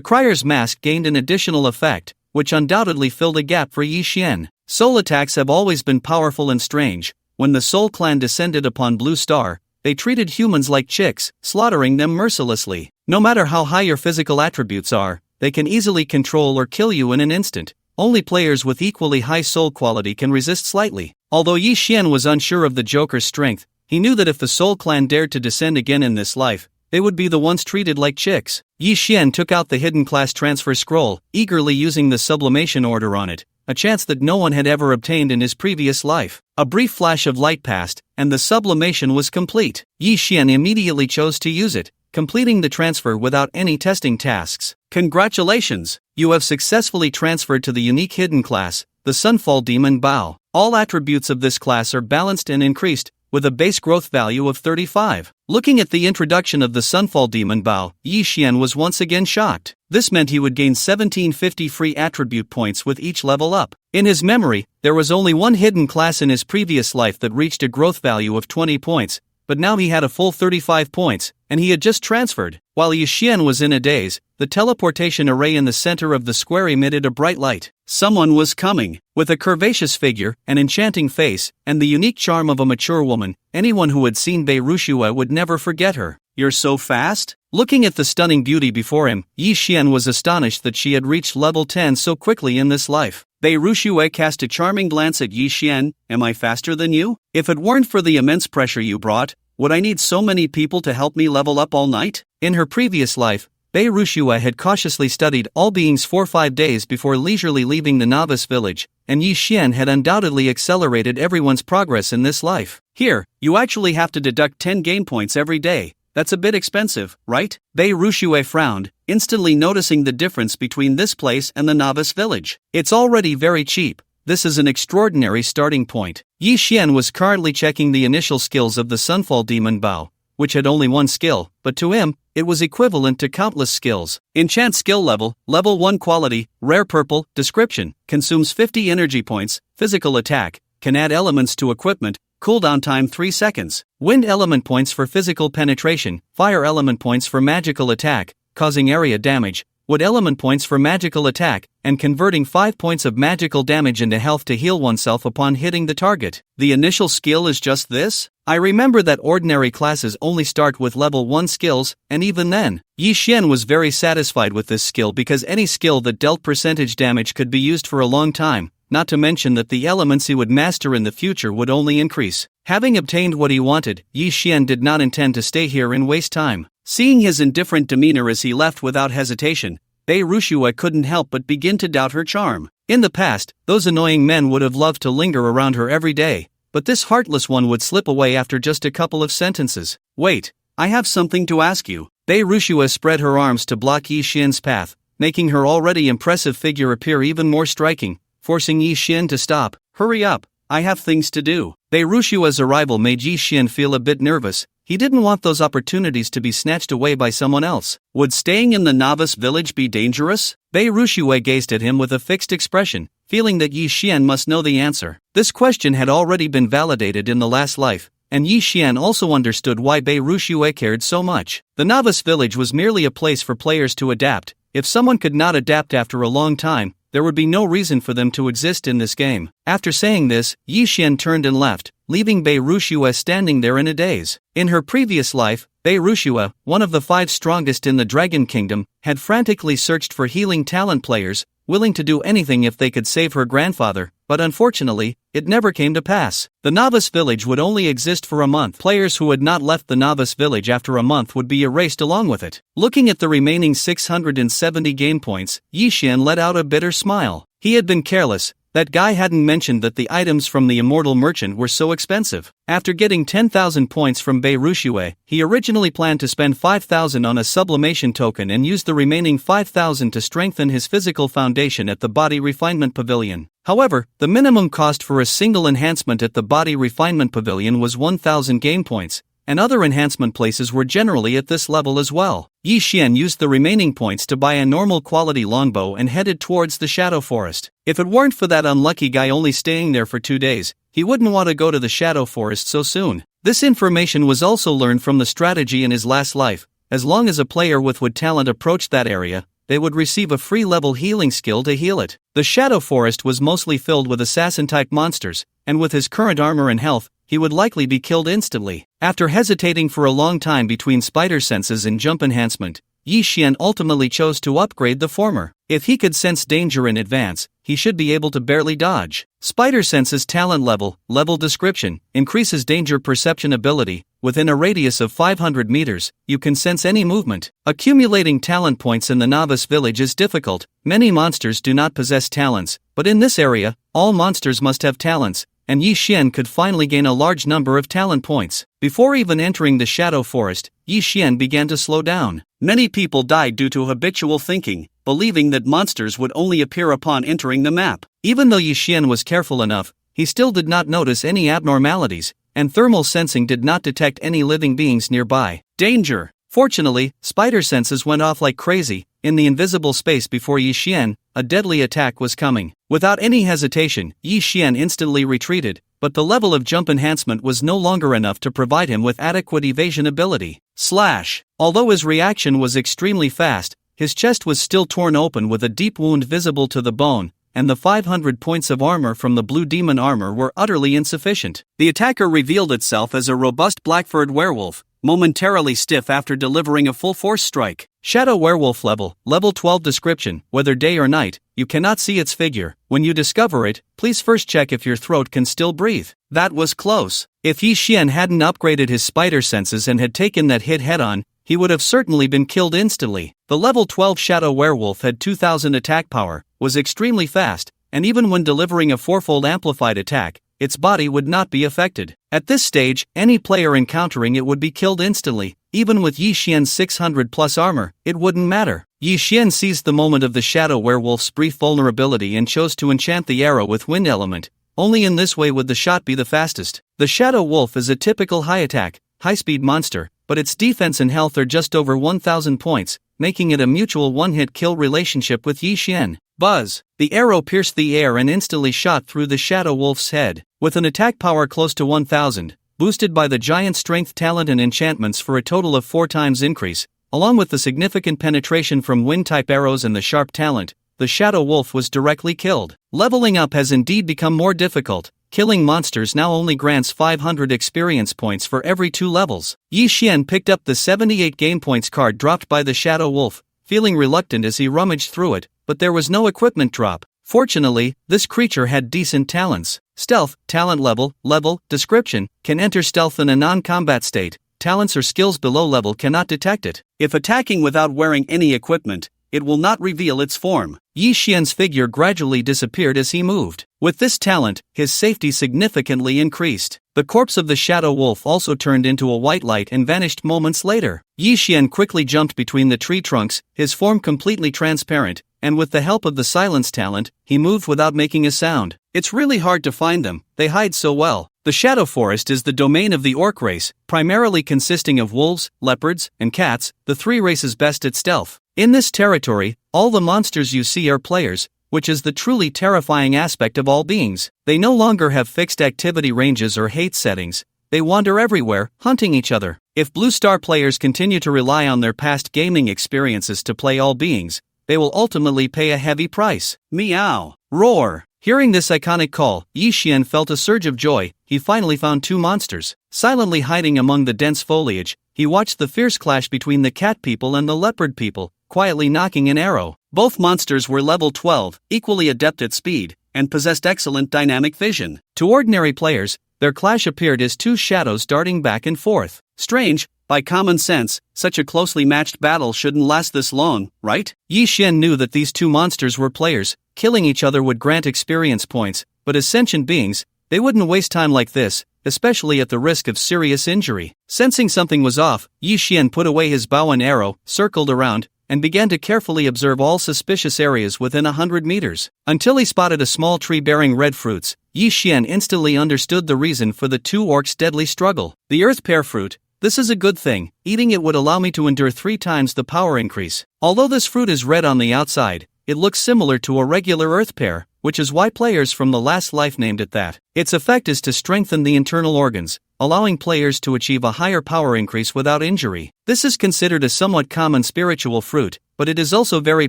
Crier's mask gained an additional effect, which undoubtedly filled a gap for Yi Xian. Soul attacks have always been powerful and strange. When the Soul Clan descended upon Blue Star, they treated humans like chicks, slaughtering them mercilessly. No matter how high your physical attributes are, they can easily control or kill you in an instant. only players with equally high soul quality can resist slightly. Although Yi Xian was unsure of the Joker's strength, he knew that if the Soul Clan dared to descend again in this life, they would be the ones treated like chicks. Yi Xian took out the hidden class transfer scroll, eagerly using the sublimation order on it, a chance that no one had ever obtained in his previous life. A brief flash of light passed, and the sublimation was complete. Yi Xian immediately chose to use it, completing the transfer without any testing tasks. Congratulations! You have successfully transferred to the unique hidden class, the Sunfall Demon Bao. All attributes of this class are balanced and increased, with a base growth value of 35. Looking at the introduction of the Sunfall Demon Bao, Yi Xian was once again shocked. This meant he would gain 1750 free attribute points with each level up. In his memory, there was only one hidden class in his previous life that reached a growth value of 20 points, but now he had a full 35 points, and he had just transferred. While Yi Xian was in a daze, the teleportation array in the center of the square emitted a bright light. Someone was coming. With a curvaceous figure, an enchanting face, and the unique charm of a mature woman, anyone who had seen Bei Rushue would never forget her. You're so fast? Looking at the stunning beauty before him, Yi Xian was astonished that she had reached level 10 so quickly in this life. Bei Rushue cast a charming glance at Yi Xian. Am I faster than you? If it weren't for the immense pressure you brought, would I need so many people to help me level up all night? In her previous life, Bei Rushue had cautiously studied all beings for 5 days before leisurely leaving the novice village, and Yi Xian had undoubtedly accelerated everyone's progress in this life. Here, you actually have to deduct 10 game points every day. That's a bit expensive, right? Bei Rushue frowned, instantly noticing the difference between this place and the novice village. It's already very cheap. This is an extraordinary starting point. Yi Xian was currently checking the initial skills of the Sunfall Demon Bao, which had only one skill, but to him, it was equivalent to countless skills. Enchant skill level, level 1 quality, rare purple, description, consumes 50 energy points, physical attack, can add elements to equipment, cooldown time 3 seconds, wind element points for physical penetration, fire element points for magical attack, causing area damage, wood element points for magical attack, and converting 5 points of magical damage into health to heal oneself upon hitting the target. The initial skill is just this? I remember that ordinary classes only start with level 1 skills, and even then, Yi Xian was very satisfied with this skill because any skill that dealt percentage damage could be used for a long time, not to mention that the elements he would master in the future would only increase. Having obtained what he wanted, Yi Xian did not intend to stay here and waste time. Seeing his indifferent demeanor as he left without hesitation, Bei Rushue couldn't help but begin to doubt her charm. In the past, those annoying men would have loved to linger around her every day, but this heartless one would slip away after just a couple of sentences. Wait, I have something to ask you. Bei Rushue spread her arms to block Yi Xian's path, making her already impressive figure appear even more striking, forcing Yi Xian to stop. Hurry up, I have things to do. Bei Rushue's arrival made Yi Xian feel a bit nervous. He didn't want those opportunities to be snatched away by someone else. Would staying in the novice village be dangerous? Bei Rushue gazed at him with a fixed expression, feeling that Yi Xian must know the answer. This question had already been validated in the last life, and Yi Xian also understood why Bei Rushue cared so much. The novice village was merely a place for players to adapt. If someone could not adapt after a long time, there would be no reason for them to exist in this game. After saying this, Yi Xian turned and left, leaving Bei Rushue standing there in a daze. In her previous life, Bei Rushue, one of the 5 strongest in the Dragon Kingdom, had frantically searched for healing talent players, willing to do anything if they could save her grandfather, but unfortunately, it never came to pass. The novice village would only exist for a month. Players who had not left the novice village after a month would be erased along with it. Looking at the remaining 670 game points, Yi Xian let out a bitter smile. He had been careless. That guy hadn't mentioned that the items from the Immortal Merchant were so expensive. After getting 10,000 points from Bei Rushue, he originally planned to spend 5,000 on a sublimation token and use the remaining 5,000 to strengthen his physical foundation at the Body Refinement Pavilion. However, the minimum cost for a single enhancement at the Body Refinement Pavilion was 1,000 game points, and other enhancement places were generally at this level as well. Yi Xian used the remaining points to buy a normal quality longbow and headed towards the Shadow Forest. If it weren't for that unlucky guy only staying there for 2 days, he wouldn't want to go to the Shadow Forest so soon. This information was also learned from the strategy in his last life. As long as a player with wood talent approached that area, they would receive a free level healing skill to heal it. The Shadow Forest was mostly filled with assassin-type monsters, and with his current armor and health, he would likely be killed instantly. After hesitating for a long time between spider senses and jump enhancement, Yi Xian ultimately chose to upgrade the former. If he could sense danger in advance, he should be able to barely dodge. Spider Sense's talent level description, increases danger perception ability. Within a radius of 500 meters, you can sense any movement. Accumulating talent points in the Novice village is difficult. Many monsters do not possess talents, but in this area, all monsters must have talents, and Yi Xian could finally gain a large number of talent points. Before even entering the Shadow Forest, Yi Xian began to slow down. Many people died due to habitual thinking, believing that monsters would only appear upon entering the map. Even though Yi Xian was careful enough, he still did not notice any abnormalities, and thermal sensing did not detect any living beings nearby. Danger! Fortunately, spider senses went off like crazy. In the invisible space before Yi Xian, a deadly attack was coming. Without any hesitation, Yi Xian instantly retreated, but the level of jump enhancement was no longer enough to provide him with adequate evasion ability. Slash! Although his reaction was extremely fast, his chest was still torn open with a deep wound visible to the bone, and the 500 points of armor from the blue demon armor were utterly insufficient. The attacker revealed itself as a robust black-furred werewolf, momentarily stiff after delivering a full-force strike. Shadow Werewolf level 12 description, whether day or night, you cannot see its figure. When you discover it, please first check if your throat can still breathe. That was close. If Yi Xian hadn't upgraded his spider senses and had taken that hit head-on, he would have certainly been killed instantly. The level 12 Shadow Werewolf had 2000 attack power, was extremely fast, and even when delivering a fourfold amplified attack, its body would not be affected. At this stage, any player encountering it would be killed instantly. Even with Yi Xian's 600 plus armor, it wouldn't matter. Yi Xian seized the moment of the Shadow Werewolf's brief vulnerability and chose to enchant the arrow with wind element. Only in this way would the shot be the fastest. The Shadow Wolf is a typical high-attack, high-speed monster, but its defense and health are just over 1000 points, making it a mutual one-hit kill relationship with Yi Xian. Buzz! The arrow pierced the air and instantly shot through the Shadow Wolf's head. With an attack power close to 1000, boosted by the giant strength talent and enchantments for a total of 4 times increase, along with the significant penetration from wind-type arrows and the sharp talent, the Shadow Wolf was directly killed. Leveling up has indeed become more difficult. Killing monsters now only grants 500 experience points for every 2 levels. Yi Xian picked up the 78 game points card dropped by the Shadow Wolf, feeling reluctant as he rummaged through it, but there was no equipment drop. Fortunately, this creature had decent talents. Stealth, talent level, description, can enter stealth in a non-combat state. Talents or skills below level cannot detect it. If attacking without wearing any equipment, it will not reveal its form. Yi Xian's figure gradually disappeared as he moved. With this talent, his safety significantly increased. The corpse of the Shadow Wolf also turned into a white light and vanished moments later. Yi Xian quickly jumped between the tree trunks, his form completely transparent, and with the help of the silence talent, he moved without making a sound. It's really hard to find them, they hide so well. The Shadow Forest is the domain of the orc race, primarily consisting of wolves, leopards, and cats, the 3 races best at stealth. In this territory, all the monsters you see are players, which is the truly terrifying aspect of all beings. They no longer have fixed activity ranges or hate settings. They wander everywhere, hunting each other. If Blue Star players continue to rely on their past gaming experiences to play all beings, they will ultimately pay a heavy price. Meow! Roar! Hearing this iconic call, Yi Xian felt a surge of joy. He finally found 2 monsters. Silently hiding among the dense foliage, he watched the fierce clash between the cat people and the leopard people, quietly knocking an arrow. Both monsters were level 12, equally adept at speed, and possessed excellent dynamic vision. To ordinary players, their clash appeared as 2 shadows darting back and forth. Strange, by common sense, such a closely matched battle shouldn't last this long, right? Yi Xian knew that these 2 monsters were players. Killing each other would grant experience points, but as sentient beings, they wouldn't waste time like this, especially at the risk of serious injury. Sensing something was off, Yi Xian put away his bow and arrow, circled around, and began to carefully observe all suspicious areas within 100 meters. Until he spotted a small tree bearing red fruits, Yi Xian instantly understood the reason for the 2 orcs' deadly struggle. The earth pear fruit. This is a good thing. Eating it would allow me to endure 3 times the power increase. Although this fruit is red on the outside, it looks similar to a regular earth pear, which is why players from the last life named it that. Its effect is to strengthen the internal organs, allowing players to achieve a higher power increase without injury. This is considered a somewhat common spiritual fruit, but it is also very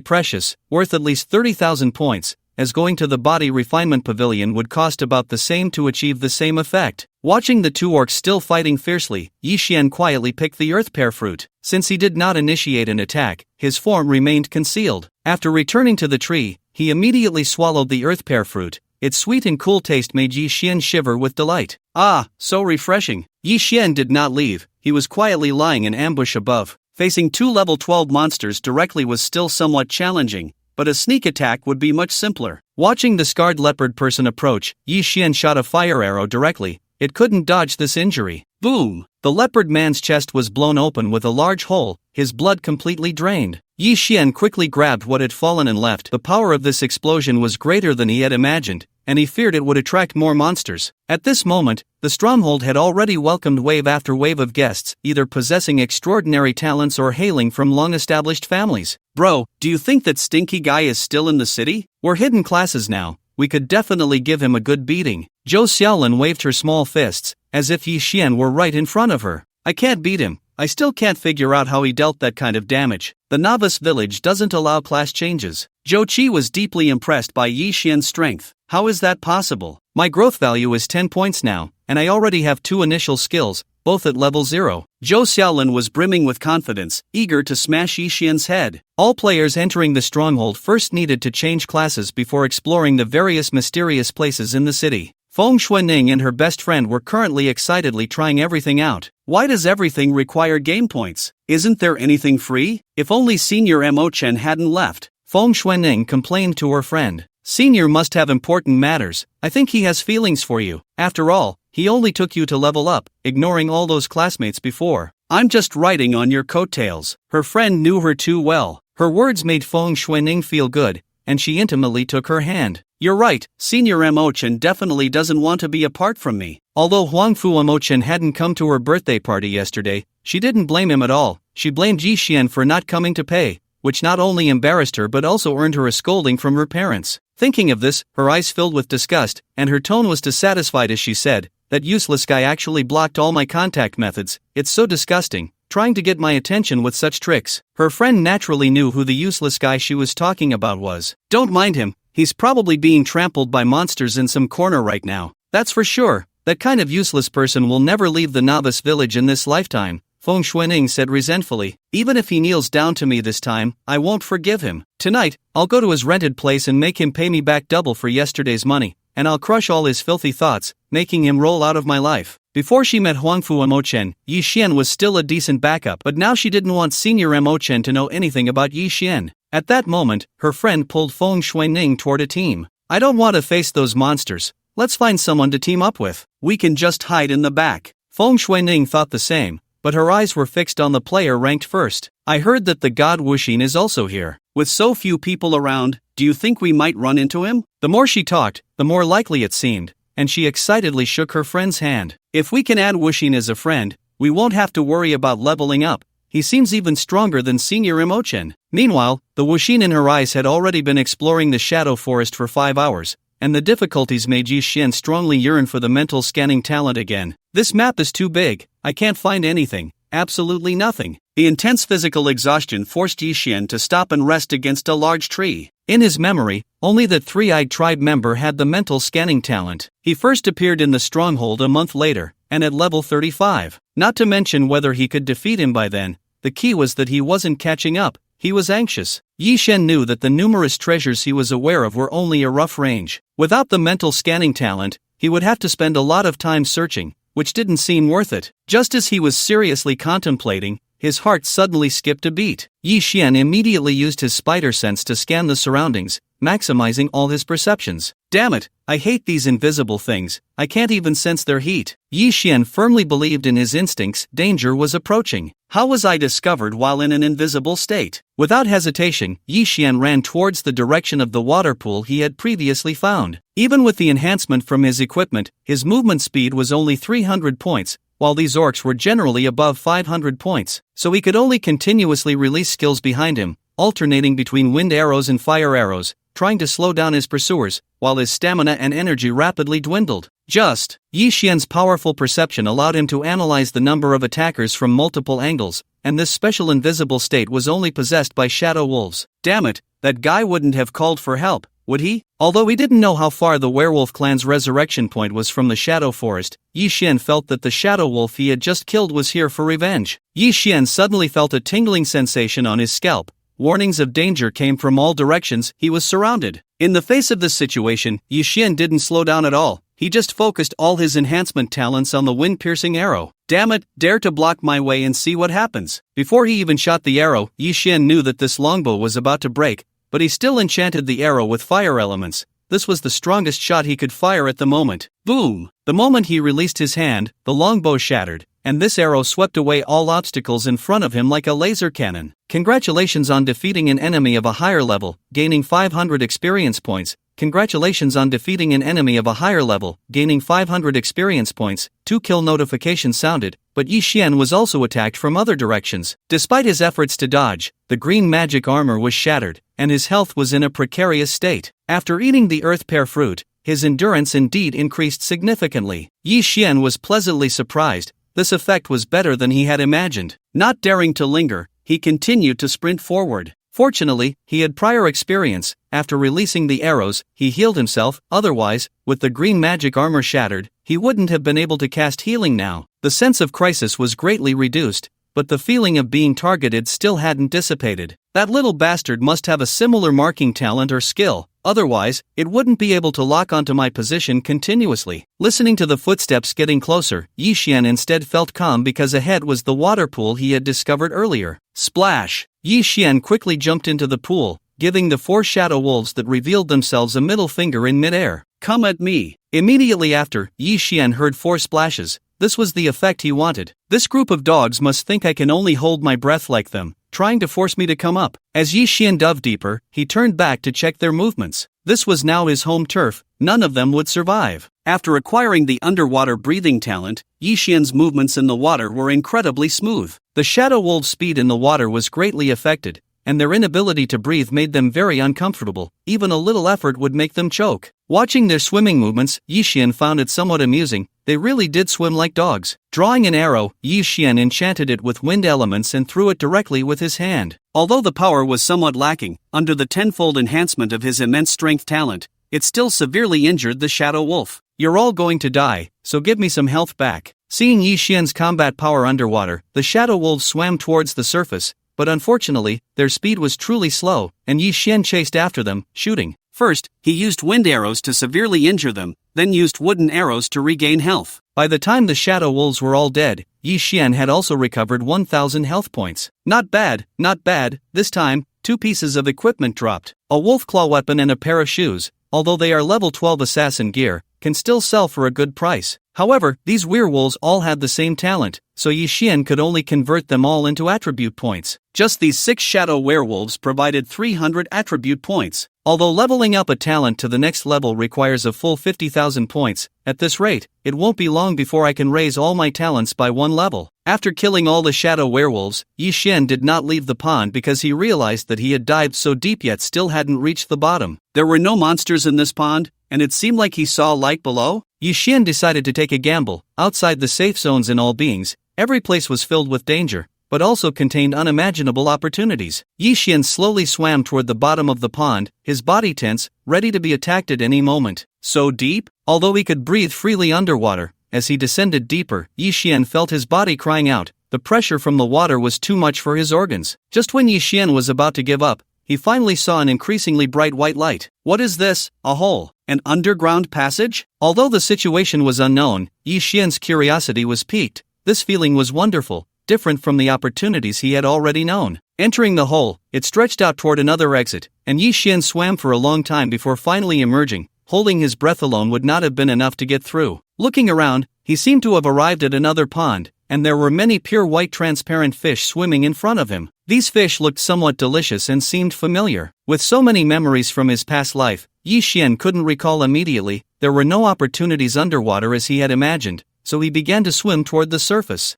precious, worth at least 30,000 points, as going to the body refinement pavilion would cost about the same to achieve the same effect. Watching the 2 orcs still fighting fiercely, Yi Xian quietly picked the earth pear fruit. Since he did not initiate an attack, his form remained concealed. After returning to the tree, he immediately swallowed the earth pear fruit. Its sweet and cool taste made Yi Xian shiver with delight. Ah, so refreshing. Yi Xian did not leave. He was quietly lying in ambush above. Facing 2 level 12 monsters directly was still somewhat challenging, but a sneak attack would be much simpler. Watching the scarred leopard person approach, Yi Xian shot a fire arrow directly. It couldn't dodge this injury. Boom! The leopard man's chest was blown open with a large hole, his blood completely drained. Yi Xian quickly grabbed what had fallen and left. The power of this explosion was greater than he had imagined, and he feared it would attract more monsters. At this moment, the stronghold had already welcomed wave after wave of guests, either possessing extraordinary talents or hailing from long-established families. Bro, do you think that stinky guy is still in the city? We're hidden classes now. We could definitely give him a good beating. Zhou Xiaolin waved her small fists, as if Yi Xian were right in front of her. I can't beat him. I still can't figure out how he dealt that kind of damage. The novice village doesn't allow class changes. Zhou Qi was deeply impressed by Yi Xian's strength. How is that possible? My growth value is 10 points now, and I already have 2 initial skills, both at level 0. Zhou Xiaolin was brimming with confidence, eager to smash Yi Xian's head. All players entering the stronghold first needed to change classes before exploring the various mysterious places in the city. Feng Xuanning and her best friend were currently excitedly trying everything out. Why does everything require game points? Isn't there anything free? If only Senior Mo Chen hadn't left. Feng Xuanning complained to her friend. Senior must have important matters. I think he has feelings for you. After all, he only took you to level up, ignoring all those classmates before. I'm just riding on your coattails. Her friend knew her too well. Her words made Feng Xuanning feel good, and she intimately took her hand. You're right, Senior Mo Chen definitely doesn't want to be apart from me. Although Huangfu Mo Chen hadn't come to her birthday party yesterday, she didn't blame him at all. She blamed Yi Xian for not coming to pay, which not only embarrassed her but also earned her a scolding from her parents. Thinking of this, her eyes filled with disgust, and her tone was dissatisfied as she said, "That useless guy actually blocked all my contact methods. It's so disgusting, trying to get my attention with such tricks." Her friend naturally knew who the useless guy she was talking about was. Don't mind him, he's probably being trampled by monsters in some corner right now. That's for sure. That kind of useless person will never leave the novice village in this lifetime, Feng Xuanning said resentfully. Even if he kneels down to me this time, I won't forgive him. Tonight, I'll go to his rented place and make him pay me back double for yesterday's money, and I'll crush all his filthy thoughts, making him roll out of my life. Before she met Huangfu Mo Chen, Yi Xian was still a decent backup, but now she didn't want Senior Mo Chen to know anything about Yi Xian. At that moment, her friend pulled Feng Xuanning toward a team. I don't want to face those monsters. Let's find someone to team up with. We can just hide in the back. Feng Xuanning thought the same, but her eyes were fixed on the player ranked first. I heard that the god Wuxin is also here. With so few people around, do you think we might run into him? The more she talked, the more likely it seemed, and she excitedly shook her friend's hand. If we can add Wuxin as a friend, we won't have to worry about leveling up. He seems even stronger than Senior Mo Chen. Meanwhile, the Wuxin in her eyes had already been exploring the shadow forest for 5 hours, and the difficulties made Yi Xian strongly yearn for the mental scanning talent again. This map is too big, I can't find anything, absolutely nothing. The intense physical exhaustion forced Yi Xian to stop and rest against a large tree. In his memory, only the three-eyed tribe member had the mental scanning talent. He first appeared in the stronghold a month later, and at level 35. Not to mention whether he could defeat him by then, the key was that he wasn't catching up. He was anxious. Yi Xian knew that the numerous treasures he was aware of were only a rough range. Without the mental scanning talent, he would have to spend a lot of time searching, which didn't seem worth it. Just as he was seriously contemplating, his heart suddenly skipped a beat. Yi Xian immediately used his spider sense to scan the surroundings, maximizing all his perceptions. Damn it, I hate these invisible things, I can't even sense their heat. Yi Xian firmly believed in his instincts, danger was approaching. How was I discovered while in an invisible state? Without hesitation, Yi Xian ran towards the direction of the water pool he had previously found. Even with the enhancement from his equipment, his movement speed was only 300 points, while these orcs were generally above 500 points, so he could only continuously release skills behind him, alternating between wind arrows and fire arrows, trying to slow down his pursuers, while his stamina and energy rapidly dwindled. Yi Xian's powerful perception allowed him to analyze the number of attackers from multiple angles, and this special invisible state was only possessed by shadow wolves. Damn it, that guy wouldn't have called for help, would he? Although he didn't know how far the werewolf clan's resurrection point was from the shadow forest, Yi Xian felt that the shadow wolf he had just killed was here for revenge. Yi Xian suddenly felt a tingling sensation on his scalp, warnings of danger came from all directions. He was surrounded. In the face of this situation, Yi Xian didn't slow down at all. He just focused all his enhancement talents on the wind-piercing arrow. Damn it, dare to block my way and see what happens. Before he even shot the arrow, Yi Xian knew that this longbow was about to break, but he still enchanted the arrow with fire elements. This was the strongest shot he could fire at the moment. Boom! The moment he released his hand, the longbow shattered, and this arrow swept away all obstacles in front of him like a laser cannon. Congratulations on defeating an enemy of a higher level, gaining 500 experience points. Congratulations on defeating an enemy of a higher level, gaining 500 experience points. 2 kill notification sounded, but Yi Xian was also attacked from other directions. Despite his efforts to dodge, the green magic armor was shattered, and his health was in a precarious state. After eating the earth pear fruit, his endurance indeed increased significantly. Yi Xian was pleasantly surprised. This effect was better than he had imagined. Not daring to linger, he continued to sprint forward. Fortunately, he had prior experience. After releasing the arrows, he healed himself. Otherwise, with the green magic armor shattered, he wouldn't have been able to cast healing now. The sense of crisis was greatly reduced, but the feeling of being targeted still hadn't dissipated. That little bastard must have a similar marking talent or skill. Otherwise, it wouldn't be able to lock onto my position continuously. Listening to the footsteps getting closer, Yi Xian instead felt calm because ahead was the water pool he had discovered earlier. Splash! Yi Xian quickly jumped into the pool, giving the 4 shadow wolves that revealed themselves a middle finger in midair. Come at me! Immediately after, Yi Xian heard 4 splashes. This was the effect he wanted. This group of dogs must think I can only hold my breath like them, trying to force me to come up. As Yi Xian dove deeper, he turned back to check their movements. This was now his home turf. None of them would survive. After acquiring the underwater breathing talent, Yi Xian's movements in the water were incredibly smooth. The shadow wolves' speed in the water was greatly affected, and their inability to breathe made them very uncomfortable. Even a little effort would make them choke. Watching their swimming movements, Yi Xian found it somewhat amusing. They really did swim like dogs. Drawing an arrow, Yi Xian enchanted it with wind elements and threw it directly with his hand. Although the power was somewhat lacking, under the tenfold enhancement of his immense strength talent, it still severely injured the shadow wolf. You're all going to die, so give me some health back. Seeing Yi Xian's combat power underwater, the shadow wolves swam towards the surface, but unfortunately, their speed was truly slow, and Yi Xian chased after them, shooting. First, he used wind arrows to severely injure them, then used wooden arrows to regain health. By the time the shadow wolves were all dead, Yi Xian had also recovered 1,000 health points. Not bad, not bad. This time, 2 pieces of equipment dropped. A wolf claw weapon and a pair of shoes, although they are level 12 assassin gear, can still sell for a good price. However, these werewolves all had the same talent, so Yi Xian could only convert them all into attribute points. Just these 6 shadow werewolves provided 300 attribute points. Although leveling up a talent to the next level requires a full 50,000 points, at this rate, it won't be long before I can raise all my talents by 1 level. After killing all the shadow werewolves, Yi Xian did not leave the pond because he realized that he had dived so deep yet still hadn't reached the bottom. There were no monsters in this pond, and it seemed like he saw light below. Yi Xian decided to take a gamble. Outside the safe zones in all beings, every place was filled with danger, but also contained unimaginable opportunities. Yi Xian slowly swam toward the bottom of the pond, his body tense, ready to be attacked at any moment. So deep? Although he could breathe freely underwater, as he descended deeper, Yi Xian felt his body crying out. The pressure from the water was too much for his organs. Just when Yi Xian was about to give up, he finally saw an increasingly bright white light. What is this? A hole? An underground passage? Although the situation was unknown, Yi Xian's curiosity was piqued. This feeling was wonderful, different from the opportunities he had already known. Entering the hole, it stretched out toward another exit, and Yi Xian swam for a long time before finally emerging. Holding his breath alone would not have been enough to get through. Looking around, he seemed to have arrived at another pond, and there were many pure white transparent fish swimming in front of him. These fish looked somewhat delicious and seemed familiar. With so many memories from his past life, Yi Xian couldn't recall immediately. There were no opportunities underwater as he had imagined, so he began to swim toward the surface.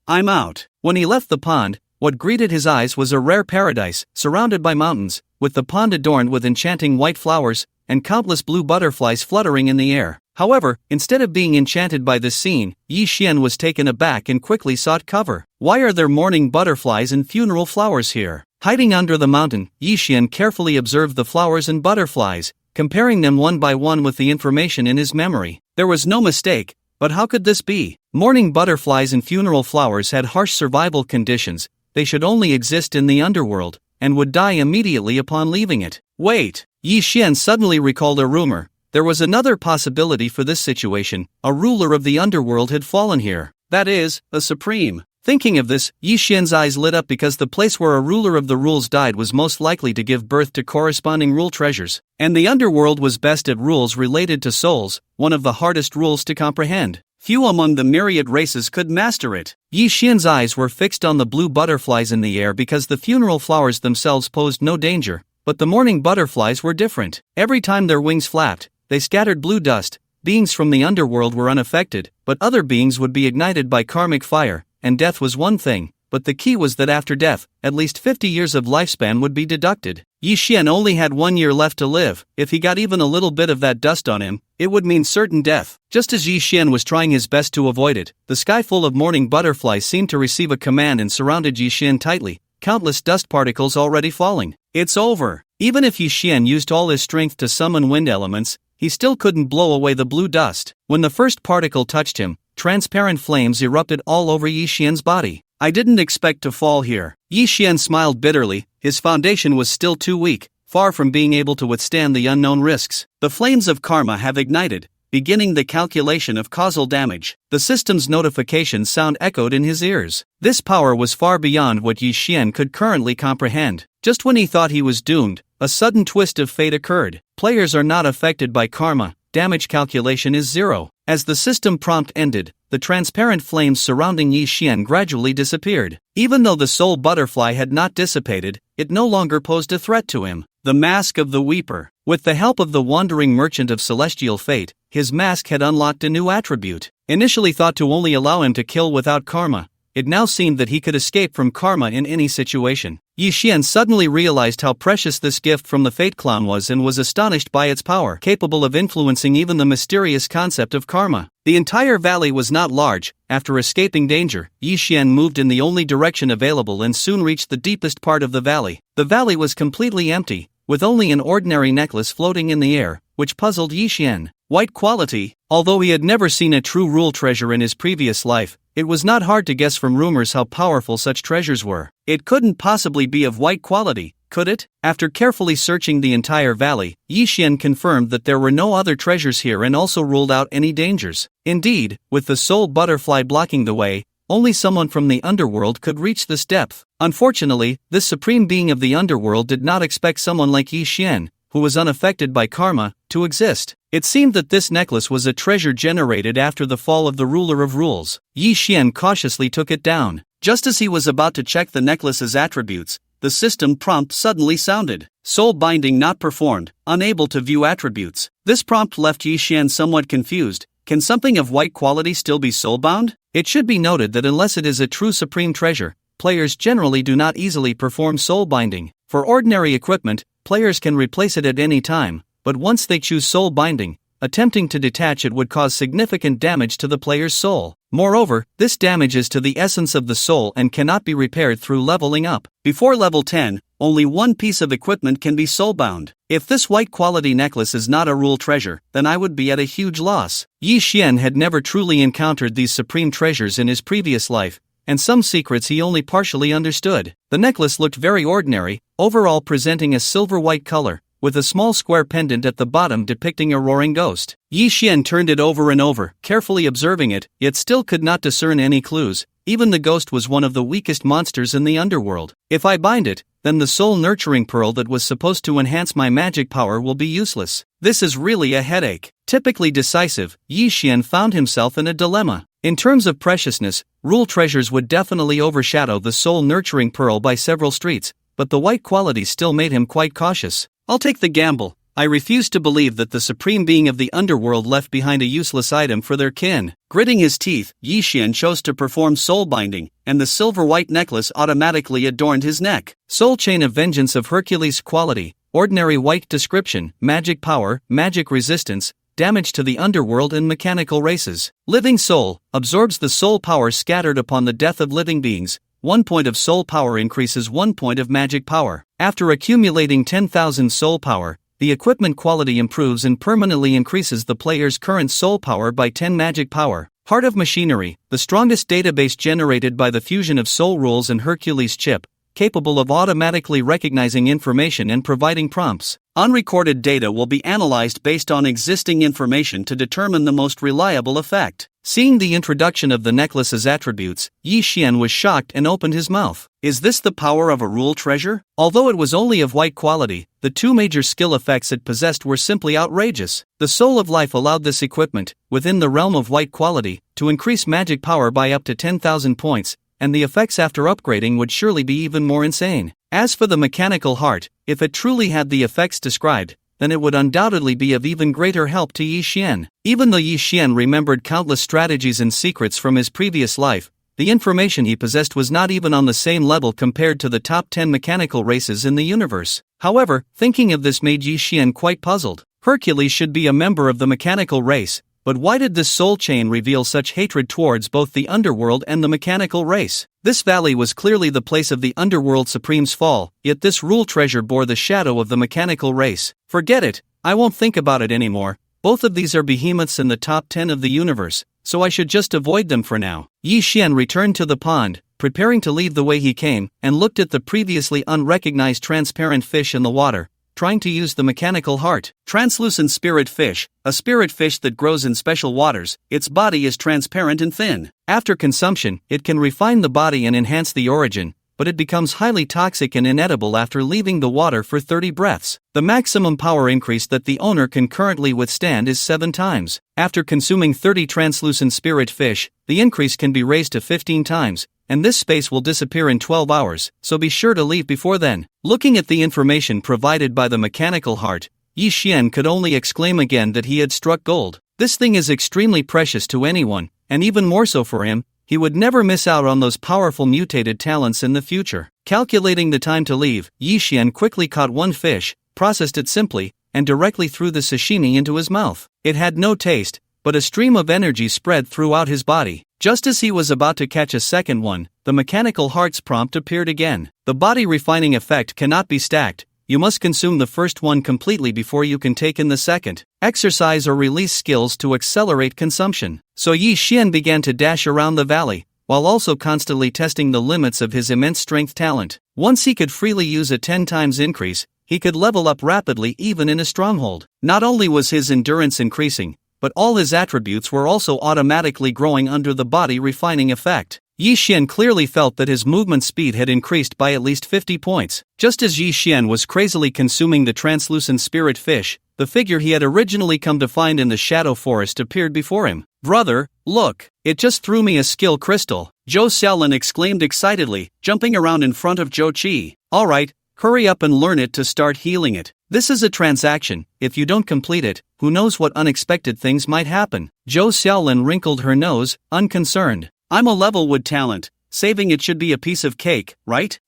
I'm out. When he left the pond, what greeted his eyes was a rare paradise, surrounded by mountains, with the pond adorned with enchanting white flowers, and countless blue butterflies fluttering in the air. However, instead of being enchanted by this scene, Yi Xian was taken aback and quickly sought cover. Why are there morning butterflies and funeral flowers here? Hiding under the mountain, Yi Xian carefully observed the flowers and butterflies, comparing them one by one with the information in his memory. There was no mistake, but how could this be? Morning butterflies and funeral flowers had harsh survival conditions. They should only exist in the underworld. and would die immediately upon leaving it. Wait! Yi Xian suddenly recalled a rumor. There was another possibility for this situation. A ruler of the underworld had fallen here. That is, a supreme. Thinking of this, Yi Xian's eyes lit up because the place where a ruler of the rules died was most likely to give birth to corresponding rule treasures. And the underworld was best at rules related to souls, one of the hardest rules to comprehend. Few among the myriad races could master it. Yi Xian's eyes were fixed on the blue butterflies in the air because the funeral flowers themselves posed no danger, but the mourning butterflies were different. Every time their wings flapped, they scattered blue dust. Beings from the underworld were unaffected, but other beings would be ignited by karmic fire, and death was one thing, but the key was that after death, at least 50 years of lifespan would be deducted. Yi Xian only had 1 year left to live. If he got even a little bit of that dust on him, it would mean certain death. Just as Yi Xian was trying his best to avoid it, the sky full of mourning butterflies seemed to receive a command and surrounded Yi Xian tightly, countless dust particles already falling. It's over. Even if Yi Xian used all his strength to summon wind elements, he still couldn't blow away the blue dust. When the first particle touched him, transparent flames erupted all over Yi Xian's body. I didn't expect to fall here. Yi Xian smiled bitterly. His foundation was still too weak, far from being able to withstand the unknown risks. The flames of karma have ignited, beginning the calculation of causal damage. The system's notification sound echoed in his ears. This power was far beyond what Yi Xian could currently comprehend. Just when he thought he was doomed, a sudden twist of fate occurred. Players are not affected by karma. Damage calculation is 0. As the system prompt ended, the transparent flames surrounding Yi Xian gradually disappeared. Even though the soul butterfly had not dissipated, it no longer posed a threat to him. The Mask of the Weeper. With the help of the wandering merchant of celestial fate, his mask had unlocked a new attribute. Initially thought to only allow him to kill without karma, it now seemed that he could escape from karma in any situation. Yi Xian suddenly realized how precious this gift from the Fate Clown was and was astonished by its power, capable of influencing even the mysterious concept of karma. The entire valley was not large. After escaping danger, Yi Xian moved in the only direction available and soon reached the deepest part of the valley. The valley was completely empty, with only an ordinary necklace floating in the air, which puzzled Yi Xian. White quality. Although he had never seen a true rule treasure in his previous life, it was not hard to guess from rumors how powerful such treasures were. It couldn't possibly be of white quality, could it? After carefully searching the entire valley, Yi Xian confirmed that there were no other treasures here and also ruled out any dangers. Indeed, with the soul butterfly blocking the way, only someone from the underworld could reach this depth. Unfortunately, this supreme being of the underworld did not expect someone like Yi Xian, who was unaffected by karma, to exist. It seemed that this necklace was a treasure generated after the fall of the ruler of rules. Yi Xian cautiously took it down. Just as he was about to check the necklace's attributes, the system prompt suddenly sounded. Soul binding not performed, unable to view attributes. This prompt left Yi Xian somewhat confused. Can something of white quality still be soulbound? It should be noted that unless it is a true supreme treasure, players generally do not easily perform soul binding. For ordinary equipment, players can replace it at any time, but once they choose soul binding, attempting to detach it would cause significant damage to the player's soul. Moreover, this damage is to the essence of the soul and cannot be repaired through leveling up. Before level 10, only one piece of equipment can be soulbound. If this white quality necklace is not a rule treasure, then I would be at a huge loss. Yi Xian had never truly encountered these supreme treasures in his previous life, and some secrets he only partially understood. The necklace looked very ordinary, overall presenting a silver-white color, with a small square pendant at the bottom depicting a roaring ghost. Yi Xian turned it over and over, carefully observing it, yet still could not discern any clues. Even the ghost was one of the weakest monsters in the underworld. If I bind it, then the soul-nurturing pearl that was supposed to enhance my magic power will be useless. This is really a headache. Typically decisive, Yi Xian found himself in a dilemma. In terms of preciousness, rule treasures would definitely overshadow the soul-nurturing pearl by several streets, but the white quality still made him quite cautious. I'll take the gamble. I refuse to believe that the supreme being of the underworld left behind a useless item for their kin. Gritting his teeth, Yi Xian chose to perform soul binding, and the silver-white necklace automatically adorned his neck. Soul Chain of Vengeance of Hercules quality, ordinary white description, magic power, magic resistance, damage to the underworld and mechanical races. Living soul, absorbs the soul power scattered upon the death of living beings. 1 point of soul power increases 1 point of magic power. After accumulating 10,000 soul power, the equipment quality improves and permanently increases the player's current soul power by 10 magic power. Heart of Machinery, the strongest database generated by the fusion of soul rules and Hercules chip, capable of automatically recognizing information and providing prompts. Unrecorded data will be analyzed based on existing information to determine the most reliable effect. Seeing the introduction of the necklace's attributes, Yi Xian was shocked and opened his mouth. Is this the power of a rule treasure? Although it was only of white quality, the two major skill effects it possessed were simply outrageous. The Soul of Life allowed this equipment, within the realm of white quality, to increase magic power by up to 10,000 points, and the effects after upgrading would surely be even more insane. As for the mechanical heart, if it truly had the effects described, then it would undoubtedly be of even greater help to Yi Xian. Even though Yi Xian remembered countless strategies and secrets from his previous life, the information he possessed was not even on the same level compared to the top 10 mechanical races in the universe. However, thinking of this made Yi Xian quite puzzled. Hercules should be a member of the mechanical race, but why did this soul chain reveal such hatred towards both the underworld and the mechanical race? This valley was clearly the place of the underworld supreme's fall, yet this rule treasure bore the shadow of the mechanical race. Forget it, I won't think about it anymore. Both of these are behemoths in the top 10 of the universe, so I should just avoid them for now. Yi Xian returned to the pond, preparing to leave the way he came, and looked at the previously unrecognized transparent fish in the water, trying to use the mechanical heart. Translucent spirit fish, a spirit fish that grows in special waters. Its body is transparent and thin. After consumption, it can refine the body and enhance the origin, but it becomes highly toxic and inedible after leaving the water for 30 breaths. The maximum power increase that the owner can currently withstand is 7 times. After consuming 30 translucent spirit fish, the increase can be raised to 15 times, and this space will disappear in 12 hours, so be sure to leave before then. Looking at the information provided by the mechanical heart, Yi Xian could only exclaim again that he had struck gold. This thing is extremely precious to anyone, and even more so for him. He would never miss out on those powerful mutated talents in the future. Calculating the time to leave, Yi Xian quickly caught one fish, processed it simply, and directly threw the sashimi into his mouth. It had no taste, but a stream of energy spread throughout his body. Just as he was about to catch a second one, the mechanical heart's prompt appeared again. The body refining effect cannot be stacked. You must consume the first one completely before you can take in the second. Exercise or release skills to accelerate consumption. So Yi Xian began to dash around the valley, while also constantly testing the limits of his immense strength talent. Once he could freely use a 10 times increase, he could level up rapidly even in a stronghold. Not only was his endurance increasing, but all his attributes were also automatically growing under the body refining effect. Yi Xian clearly felt that his movement speed had increased by at least 50 points. Just as Yi Xian was crazily consuming the translucent spirit fish, the figure he had originally come to find in the shadow forest appeared before him. "Brother, look, it just threw me a skill crystal," Zhou Xiaolin exclaimed excitedly, jumping around in front of Zhou Qi. "Alright, hurry up and learn it to start healing it. This is a transaction. If you don't complete it, who knows what unexpected things might happen." Zhou Xiaolin wrinkled her nose, unconcerned. "I'm a level wood talent. Saving it should be a piece of cake, right?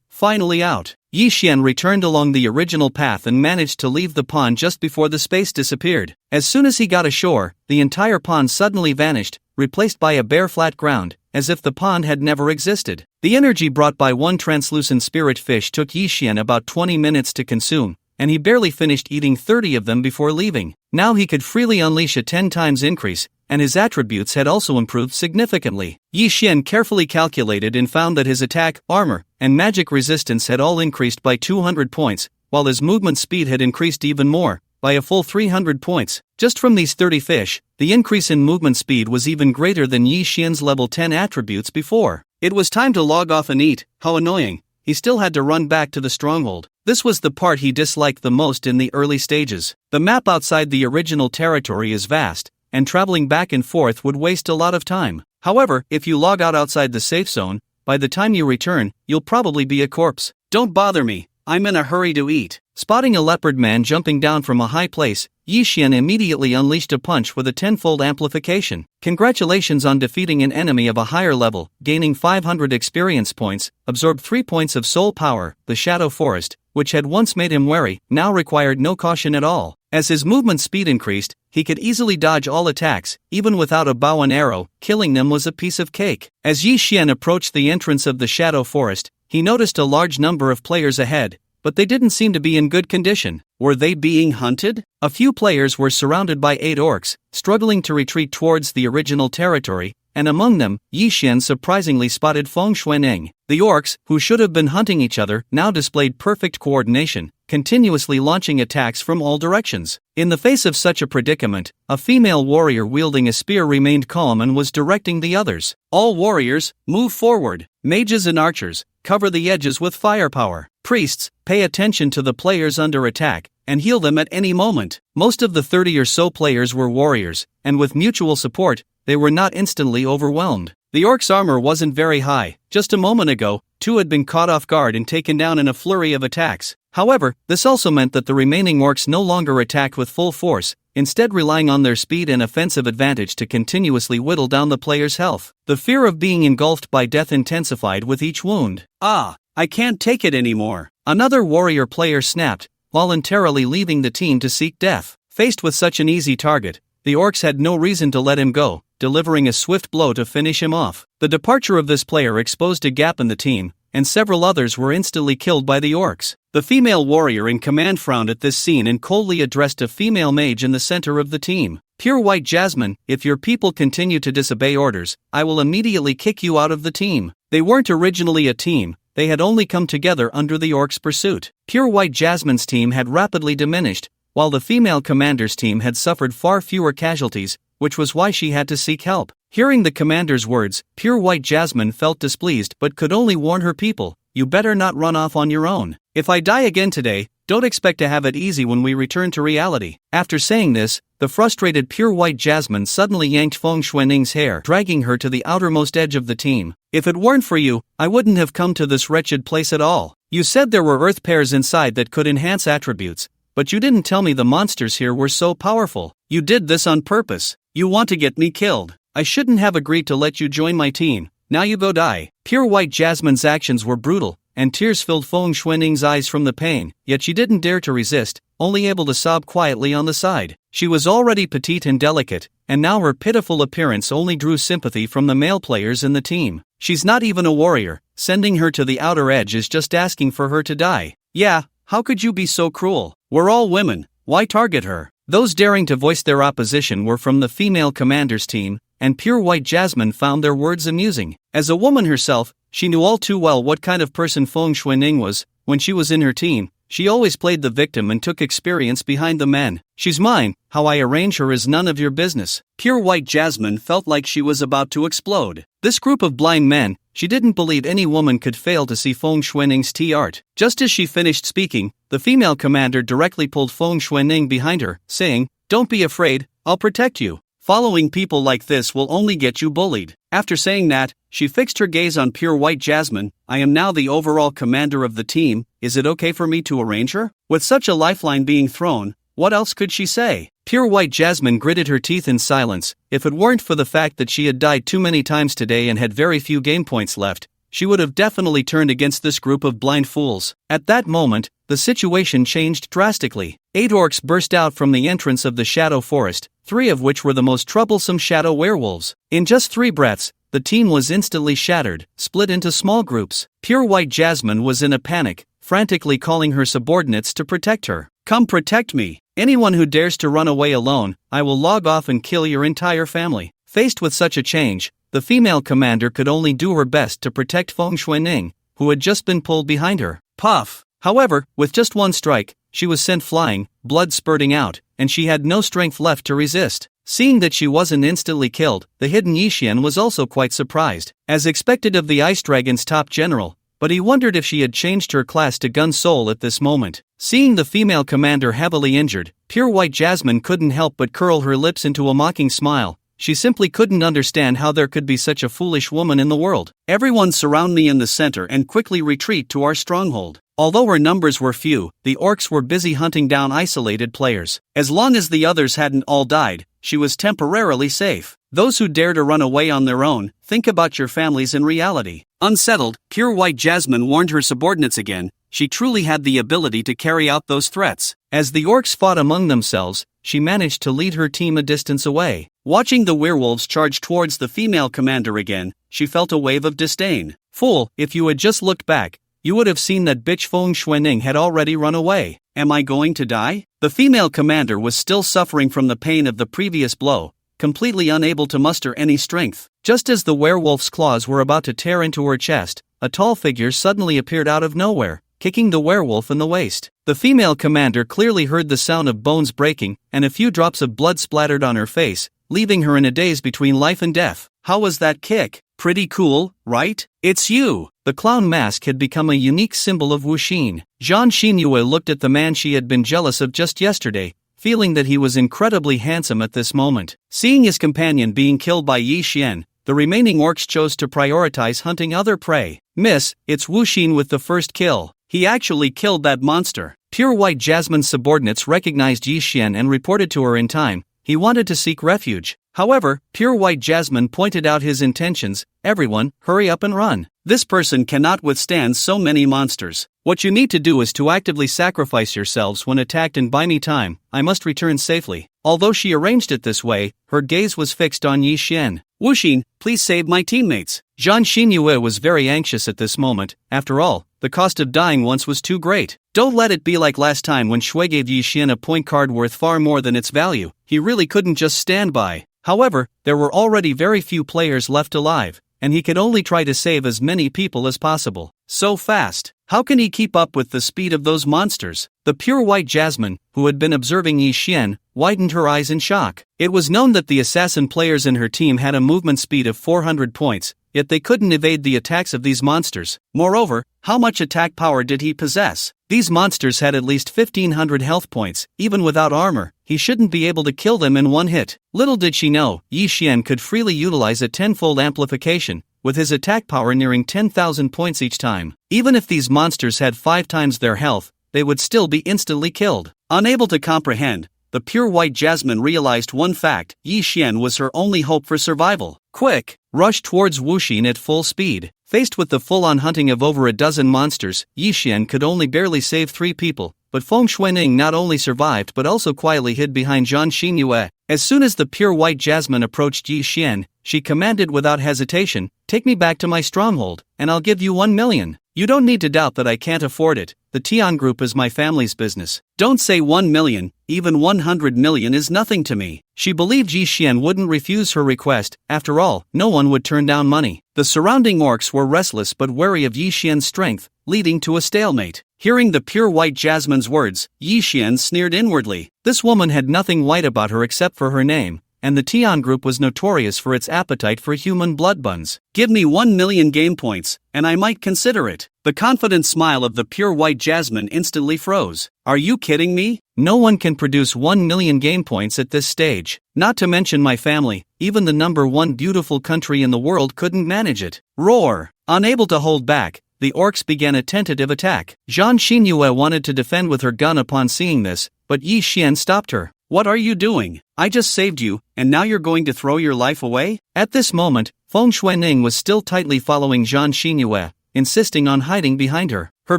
Finally out." Yi Xian returned along the original path and managed to leave the pond just before the space disappeared. As soon as he got ashore, the entire pond suddenly vanished, replaced by a bare flat ground, as if the pond had never existed. The energy brought by one translucent spirit fish took Yi Xian about 20 minutes to consume, and he barely finished eating 30 of them before leaving. Now he could freely unleash a 10 times increase, and his attributes had also improved significantly. Yi Xian carefully calculated and found that his attack, armor, and magic resistance had all increased by 200 points, while his movement speed had increased even more, by a full 300 points. Just from these 30 fish, the increase in movement speed was even greater than Yi Xian's level 10 attributes before. It was time to log off and eat. How annoying. He still had to run back to the stronghold. This was the part he disliked the most in the early stages. The map outside the original territory is vast, and traveling back and forth would waste a lot of time. However, if you log out outside the safe zone, by the time you return, you'll probably be a corpse. "Don't bother me, I'm in a hurry to eat." Spotting a leopard man jumping down from a high place, Yi Xian immediately unleashed a punch with a tenfold amplification. Congratulations on defeating an enemy of a higher level, gaining 500 experience points, absorbed 3 points of soul power. The shadow forest, which had once made him wary, now required no caution at all. As his movement speed increased, he could easily dodge all attacks, even without a bow and arrow. Killing them was a piece of cake. As Yi Xian approached the entrance of the shadow forest, he noticed a large number of players ahead, but they didn't seem to be in good condition. Were they being hunted? A few players were surrounded by 8 orcs, struggling to retreat towards the original territory, and among them, Yi Xian surprisingly spotted Feng Xuanning. The orcs, who should have been hunting each other, now displayed perfect coordination, continuously launching attacks from all directions. In the face of such a predicament, a female warrior wielding a spear remained calm and was directing the others. All warriors, move forward. Mages and archers, cover the edges with firepower. Priests, pay attention to the players under attack, and heal them at any moment. Most of the 30 or so players were warriors, and with mutual support, they were not instantly overwhelmed. The orcs' armor wasn't very high. Just a moment ago, 2 had been caught off guard and taken down in a flurry of attacks. However, this also meant that the remaining orcs no longer attacked with full force, instead relying on their speed and offensive advantage to continuously whittle down the player's health. The fear of being engulfed by death intensified with each wound. "Ah, I can't take it anymore," another warrior player snapped, voluntarily leaving the team to seek death. Faced with such an easy target, the orcs had no reason to let him go, delivering a swift blow to finish him off. The departure of this player exposed a gap in the team, and several others were instantly killed by the orcs. The female warrior in command frowned at this scene and coldly addressed a female mage in the center of the team. "Pure White Jasmine, if your people continue to disobey orders, I will immediately kick you out of the team." They weren't originally a team, they had only come together under the orcs' pursuit. Pure White Jasmine's team had rapidly diminished, while the female commander's team had suffered far fewer casualties, which was why she had to seek help. Hearing the commander's words, Pure White Jasmine felt displeased but could only warn her people, "You better not run off on your own. If I die again today, don't expect to have it easy when we return to reality." After saying this, the frustrated Pure White Jasmine suddenly yanked Feng Xuanning's hair, dragging her to the outermost edge of the team. "If it weren't for you, I wouldn't have come to this wretched place at all. You said there were earth pairs inside that could enhance attributes, but you didn't tell me the monsters here were so powerful. You did this on purpose. You want to get me killed. I shouldn't have agreed to let you join my team. Now you go die." Pure White Jasmine's actions were brutal, and tears filled Feng Xuanning's eyes from the pain, yet she didn't dare to resist, only able to sob quietly on the side. She was already petite and delicate, and now her pitiful appearance only drew sympathy from the male players in the team. "She's not even a warrior, sending her to the outer edge is just asking for her to die." "Yeah, how could you be so cruel? We're all women, why target her?" Those daring to voice their opposition were from the female commander's team, and Pure White Jasmine found their words amusing. As a woman herself, she knew all too well what kind of person Feng Xuanning was. When she was in her team, she always played the victim and took experience behind the men. "She's mine, how I arrange her is none of your business." Pure White Jasmine felt like she was about to explode. This group of blind men, she didn't believe any woman could fail to see Feng Xuanning's tea art. Just as she finished speaking, the female commander directly pulled Feng Xuanning behind her, saying, "Don't be afraid, I'll protect you. Following people like this will only get you bullied." After saying that, she fixed her gaze on Pure White Jasmine. "I am now the overall commander of the team, is it okay for me to arrange her?" With such a lifeline being thrown, what else could she say? Pure White Jasmine gritted her teeth in silence. If it weren't for the fact that she had died too many times today and had very few game points left, she would have definitely turned against this group of blind fools. At that moment, the situation changed drastically. 8 orcs burst out from the entrance of the shadow forest, 3 of which were the most troublesome shadow werewolves. In just 3 breaths, the team was instantly shattered, split into small groups. Pure White Jasmine was in a panic, frantically calling her subordinates to protect her. "Come protect me. Anyone who dares to run away alone, I will log off and kill your entire family." Faced with such a change, the female commander could only do her best to protect Feng Xuanning, who had just been pulled behind her. Puff! However, with just one strike, she was sent flying, blood spurting out, and she had no strength left to resist. Seeing that she wasn't instantly killed, the hidden Yi Xian was also quite surprised, as expected of the Ice Dragon's top general, but he wondered if she had changed her class to Gun Soul at this moment. Seeing the female commander heavily injured, Pure White Jasmine couldn't help but curl her lips into a mocking smile. She simply couldn't understand how there could be such a foolish woman in the world. "Everyone surround me in the center and quickly retreat to our stronghold." Although her numbers were few, the orcs were busy hunting down isolated players. As long as the others hadn't all died, she was temporarily safe. "Those who dare to run away on their own, think about your families in reality." Unsettled, Pure White Jasmine warned her subordinates again. She truly had the ability to carry out those threats. As the orcs fought among themselves, she managed to lead her team a distance away. Watching the werewolves charge towards the female commander again, she felt a wave of disdain. "Fool, if you had just looked back, you would have seen that bitch Feng Xuanning had already run away. Am I going to die?" The female commander was still suffering from the pain of the previous blow, completely unable to muster any strength. Just as the werewolf's claws were about to tear into her chest, a tall figure suddenly appeared out of nowhere, kicking the werewolf in the waist. The female commander clearly heard the sound of bones breaking, and a few drops of blood splattered on her face, leaving her in a daze between life and death. How was that kick? Pretty cool, right? It's you! The clown mask had become a unique symbol of Wuxin. Zhang Xinyue looked at the man she had been jealous of just yesterday, feeling that he was incredibly handsome at this moment. Seeing his companion being killed by Yi Xian, the remaining orcs chose to prioritize hunting other prey. Miss, it's Wuxin with the first kill. He actually killed that monster. Pure White Jasmine's subordinates recognized Yi Xian and reported to her in time. He wanted to seek refuge. However, Pure White Jasmine pointed out his intentions. Everyone, hurry up and run. This person cannot withstand so many monsters. What you need to do is to actively sacrifice yourselves when attacked and buy me time. I must return safely. Although she arranged it this way, her gaze was fixed on Yi Xian. Wuxin, please save my teammates. Zhang Xinyue was very anxious at this moment. After all, the cost of dying once was too great. Don't let it be like last time when Shui gave Yi Xian a point card worth far more than its value. He really couldn't just stand by. However, there were already very few players left alive, and he could only try to save as many people as possible. So fast. How can he keep up with the speed of those monsters? The Pure White Jasmine, who had been observing Yi Xian, widened her eyes in shock. It was known that the assassin players in her team had a movement speed of 400 points, yet they couldn't evade the attacks of these monsters. Moreover, how much attack power did he possess? These monsters had at least 1500 health points. Even without armor, he shouldn't be able to kill them in one hit. Little did she know, Yi Xian could freely utilize a tenfold amplification, with his attack power nearing 10,000 points each time. Even if these monsters had 5 times their health, they would still be instantly killed. Unable to comprehend, the Pure White Jasmine realized one fact: Yi Xian was her only hope for survival. Quick! Rushed towards Wuxin at full speed. Faced with the full-on hunting of over a dozen monsters, Yi Xian could only barely save 3 people, but Feng Xuening not only survived but also quietly hid behind Zhang Xinyue. As soon as the Pure White Jasmine approached Yi Xian, she commanded without hesitation, "Take me back to my stronghold, and I'll give you 1 million. You don't need to doubt that I can't afford it. The Tian Group is my family's business. Don't say 1 million, even 100 million is nothing to me." She believed Yi Xian wouldn't refuse her request. After all, no one would turn down money. The surrounding orcs were restless but wary of Yi Xian's strength, leading to a stalemate. Hearing the Pure White Jasmine's words, Yi Xian sneered inwardly. This woman had nothing white about her except for her name, and the Tian Group was notorious for its appetite for human blood buns. Give me 1 million game points, and I might consider it. The confident smile of the Pure White Jasmine instantly froze. Are you kidding me? No one can produce 1 million game points at this stage. Not to mention my family, even the #1 beautiful country in the world couldn't manage it. Roar! Unable to hold back, the orcs began a tentative attack. Zhang Xinyue wanted to defend with her gun upon seeing this, but Yi Xian stopped her. What are you doing? I just saved you, and now you're going to throw your life away? At this moment, Feng Xuening was still tightly following Zhang Xinyue, insisting on hiding behind her. Her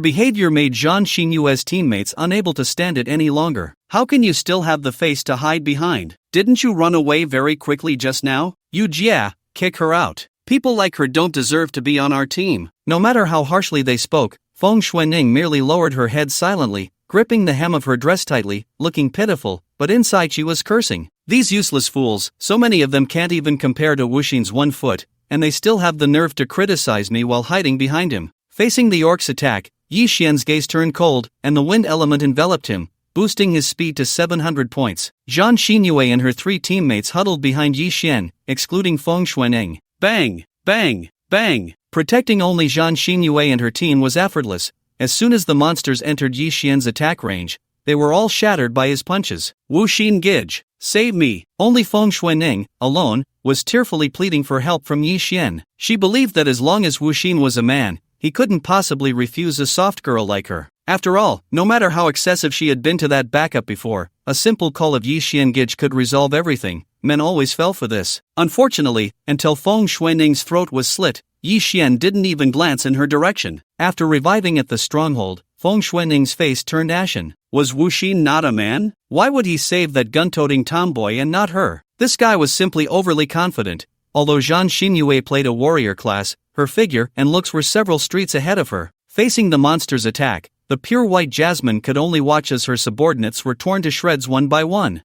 behavior made Zhang Xinyue's teammates unable to stand it any longer. How can you still have the face to hide behind? Didn't you run away very quickly just now? You jia, kick her out. People like her don't deserve to be on our team. No matter how harshly they spoke, Feng Xuening merely lowered her head silently, gripping the hem of her dress tightly, looking pitiful, but inside she was cursing. These useless fools, so many of them can't even compare to Wuxin's 1 foot, and they still have the nerve to criticize me while hiding behind him. Facing the orc's attack, Yi Xian's gaze turned cold, and the wind element enveloped him, boosting his speed to 700 points. Zhang Xinyue and her 3 teammates huddled behind Yi Xian, excluding Feng Xuening. Bang! Bang! Bang! Protecting only Zhang Xinyue and her team was effortless. As soon as the monsters entered Yi Xian's attack range, they were all shattered by his punches. Wuxin Gij, save me! Only Feng Xuening, alone, was tearfully pleading for help from Yi Xian. She believed that as long as Wuxin was a man, he couldn't possibly refuse a soft girl like her. After all, no matter how excessive she had been to that backup before, a simple call of Yi Xian Gij could resolve everything. Men always fell for this. Unfortunately, until Feng Xuening's throat was slit, Yi Xian didn't even glance in her direction. After reviving at the stronghold, Feng Xuening's face turned ashen. Was Wuxin not a man? Why would he save that gun-toting tomboy and not her? This guy was simply overly confident. Although Zhang Xinyue played a warrior class, her figure and looks were several streets ahead of her. Facing the monster's attack, the pure white Jasmine could only watch as her subordinates were torn to shreds one by one.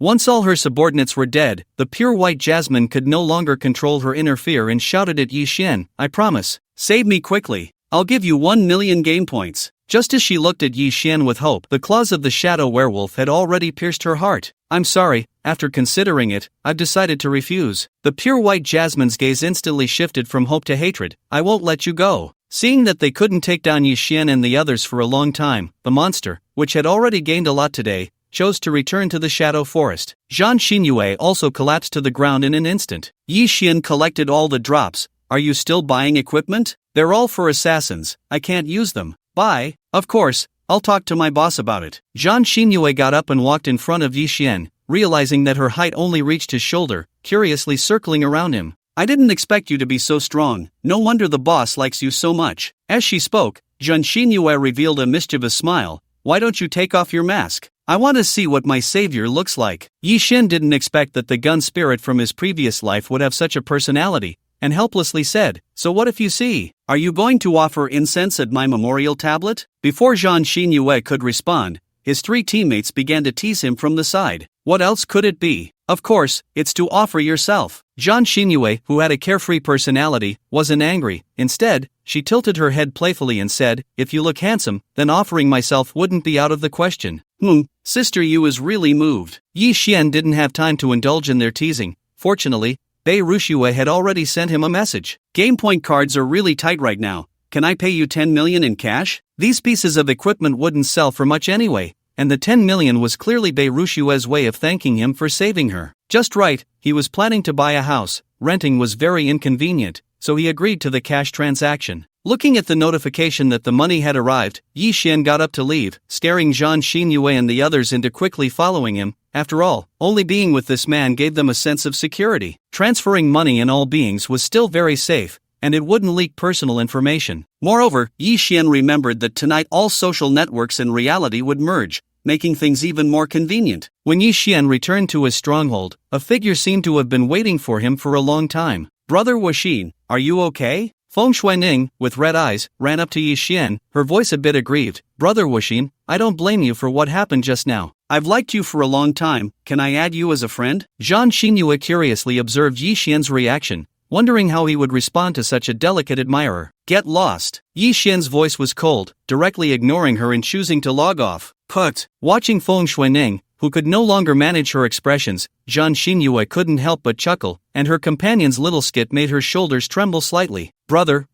Once all her subordinates were dead, the pure white Jasmine could no longer control her inner fear and shouted at Yi Xian, "I promise, save me quickly. I'll give you 1 million game points." Just as she looked at Yi Xian with hope, the claws of the shadow werewolf had already pierced her heart. "I'm sorry, after considering it, I've decided to refuse." The pure white Jasmine's gaze instantly shifted from hope to hatred. "I won't let you go." Seeing that they couldn't take down Yi Xian and the others for a long time, the monster, which had already gained a lot today, chose to return to the shadow forest. Zhang Xinyue also collapsed to the ground in an instant. Yi Xian collected all the drops. "Are you still buying equipment? They're all for assassins, I can't use them." "Buy? Of course, I'll talk to my boss about it." Zhang Xinyue got up and walked in front of Yi Xian, realizing that her height only reached his shoulder, curiously circling around him. "I didn't expect you to be so strong, no wonder the boss likes you so much." As she spoke, Zhang Xinyue revealed a mischievous smile. "Why don't you take off your mask? I want to see what my savior looks like." Yi Xian didn't expect that the gun spirit from his previous life would have such a personality, and helplessly said, "So what if you see? Are you going to offer incense at my memorial tablet?" Before Zhang Xinyue could respond, his 3 teammates began to tease him from the side. What else could it be? Of course, it's to offer yourself. Zhang Xinyue, who had a carefree personality, wasn't angry. Instead, she tilted her head playfully and said, "If you look handsome, then offering myself wouldn't be out of the question." Sister Yu is really moved. Yi Xian didn't have time to indulge in their teasing. Fortunately, Bei Rushue had already sent him a message. "Game point cards are really tight right now. Can I pay you 10 million in cash?" These pieces of equipment wouldn't sell for much anyway, and the 10 million was clearly Bei Rushue's way of thanking him for saving her. Just right, he was planning to buy a house. Renting was very inconvenient, so he agreed to the cash transaction. Looking at the notification that the money had arrived, Yi Xian got up to leave, staring Zhang Xinyue and the others into quickly following him. After all, only being with this man gave them a sense of security. Transferring money in all beings was still very safe, and it wouldn't leak personal information. Moreover, Yi Xian remembered that tonight all social networks and reality would merge, making things even more convenient. When Yi Xian returned to his stronghold, a figure seemed to have been waiting for him for a long time. "Brother Wuxin, are you okay?" Feng Shuining, with red eyes, ran up to Yi Xian, her voice a bit aggrieved. "Brother Wuxin, I don't blame you for what happened just now. I've liked you for a long time, can I add you as a friend?" Zhang Xinyue curiously observed Yi Xian's reaction, wondering how he would respond to such a delicate admirer. "Get lost." Yi Xian's voice was cold, directly ignoring her and choosing to log off. Watching Feng Shuining, who could no longer manage her expressions, Zhang Xinyue couldn't help but chuckle, and her companion's little skit made her shoulders tremble slightly. Brother,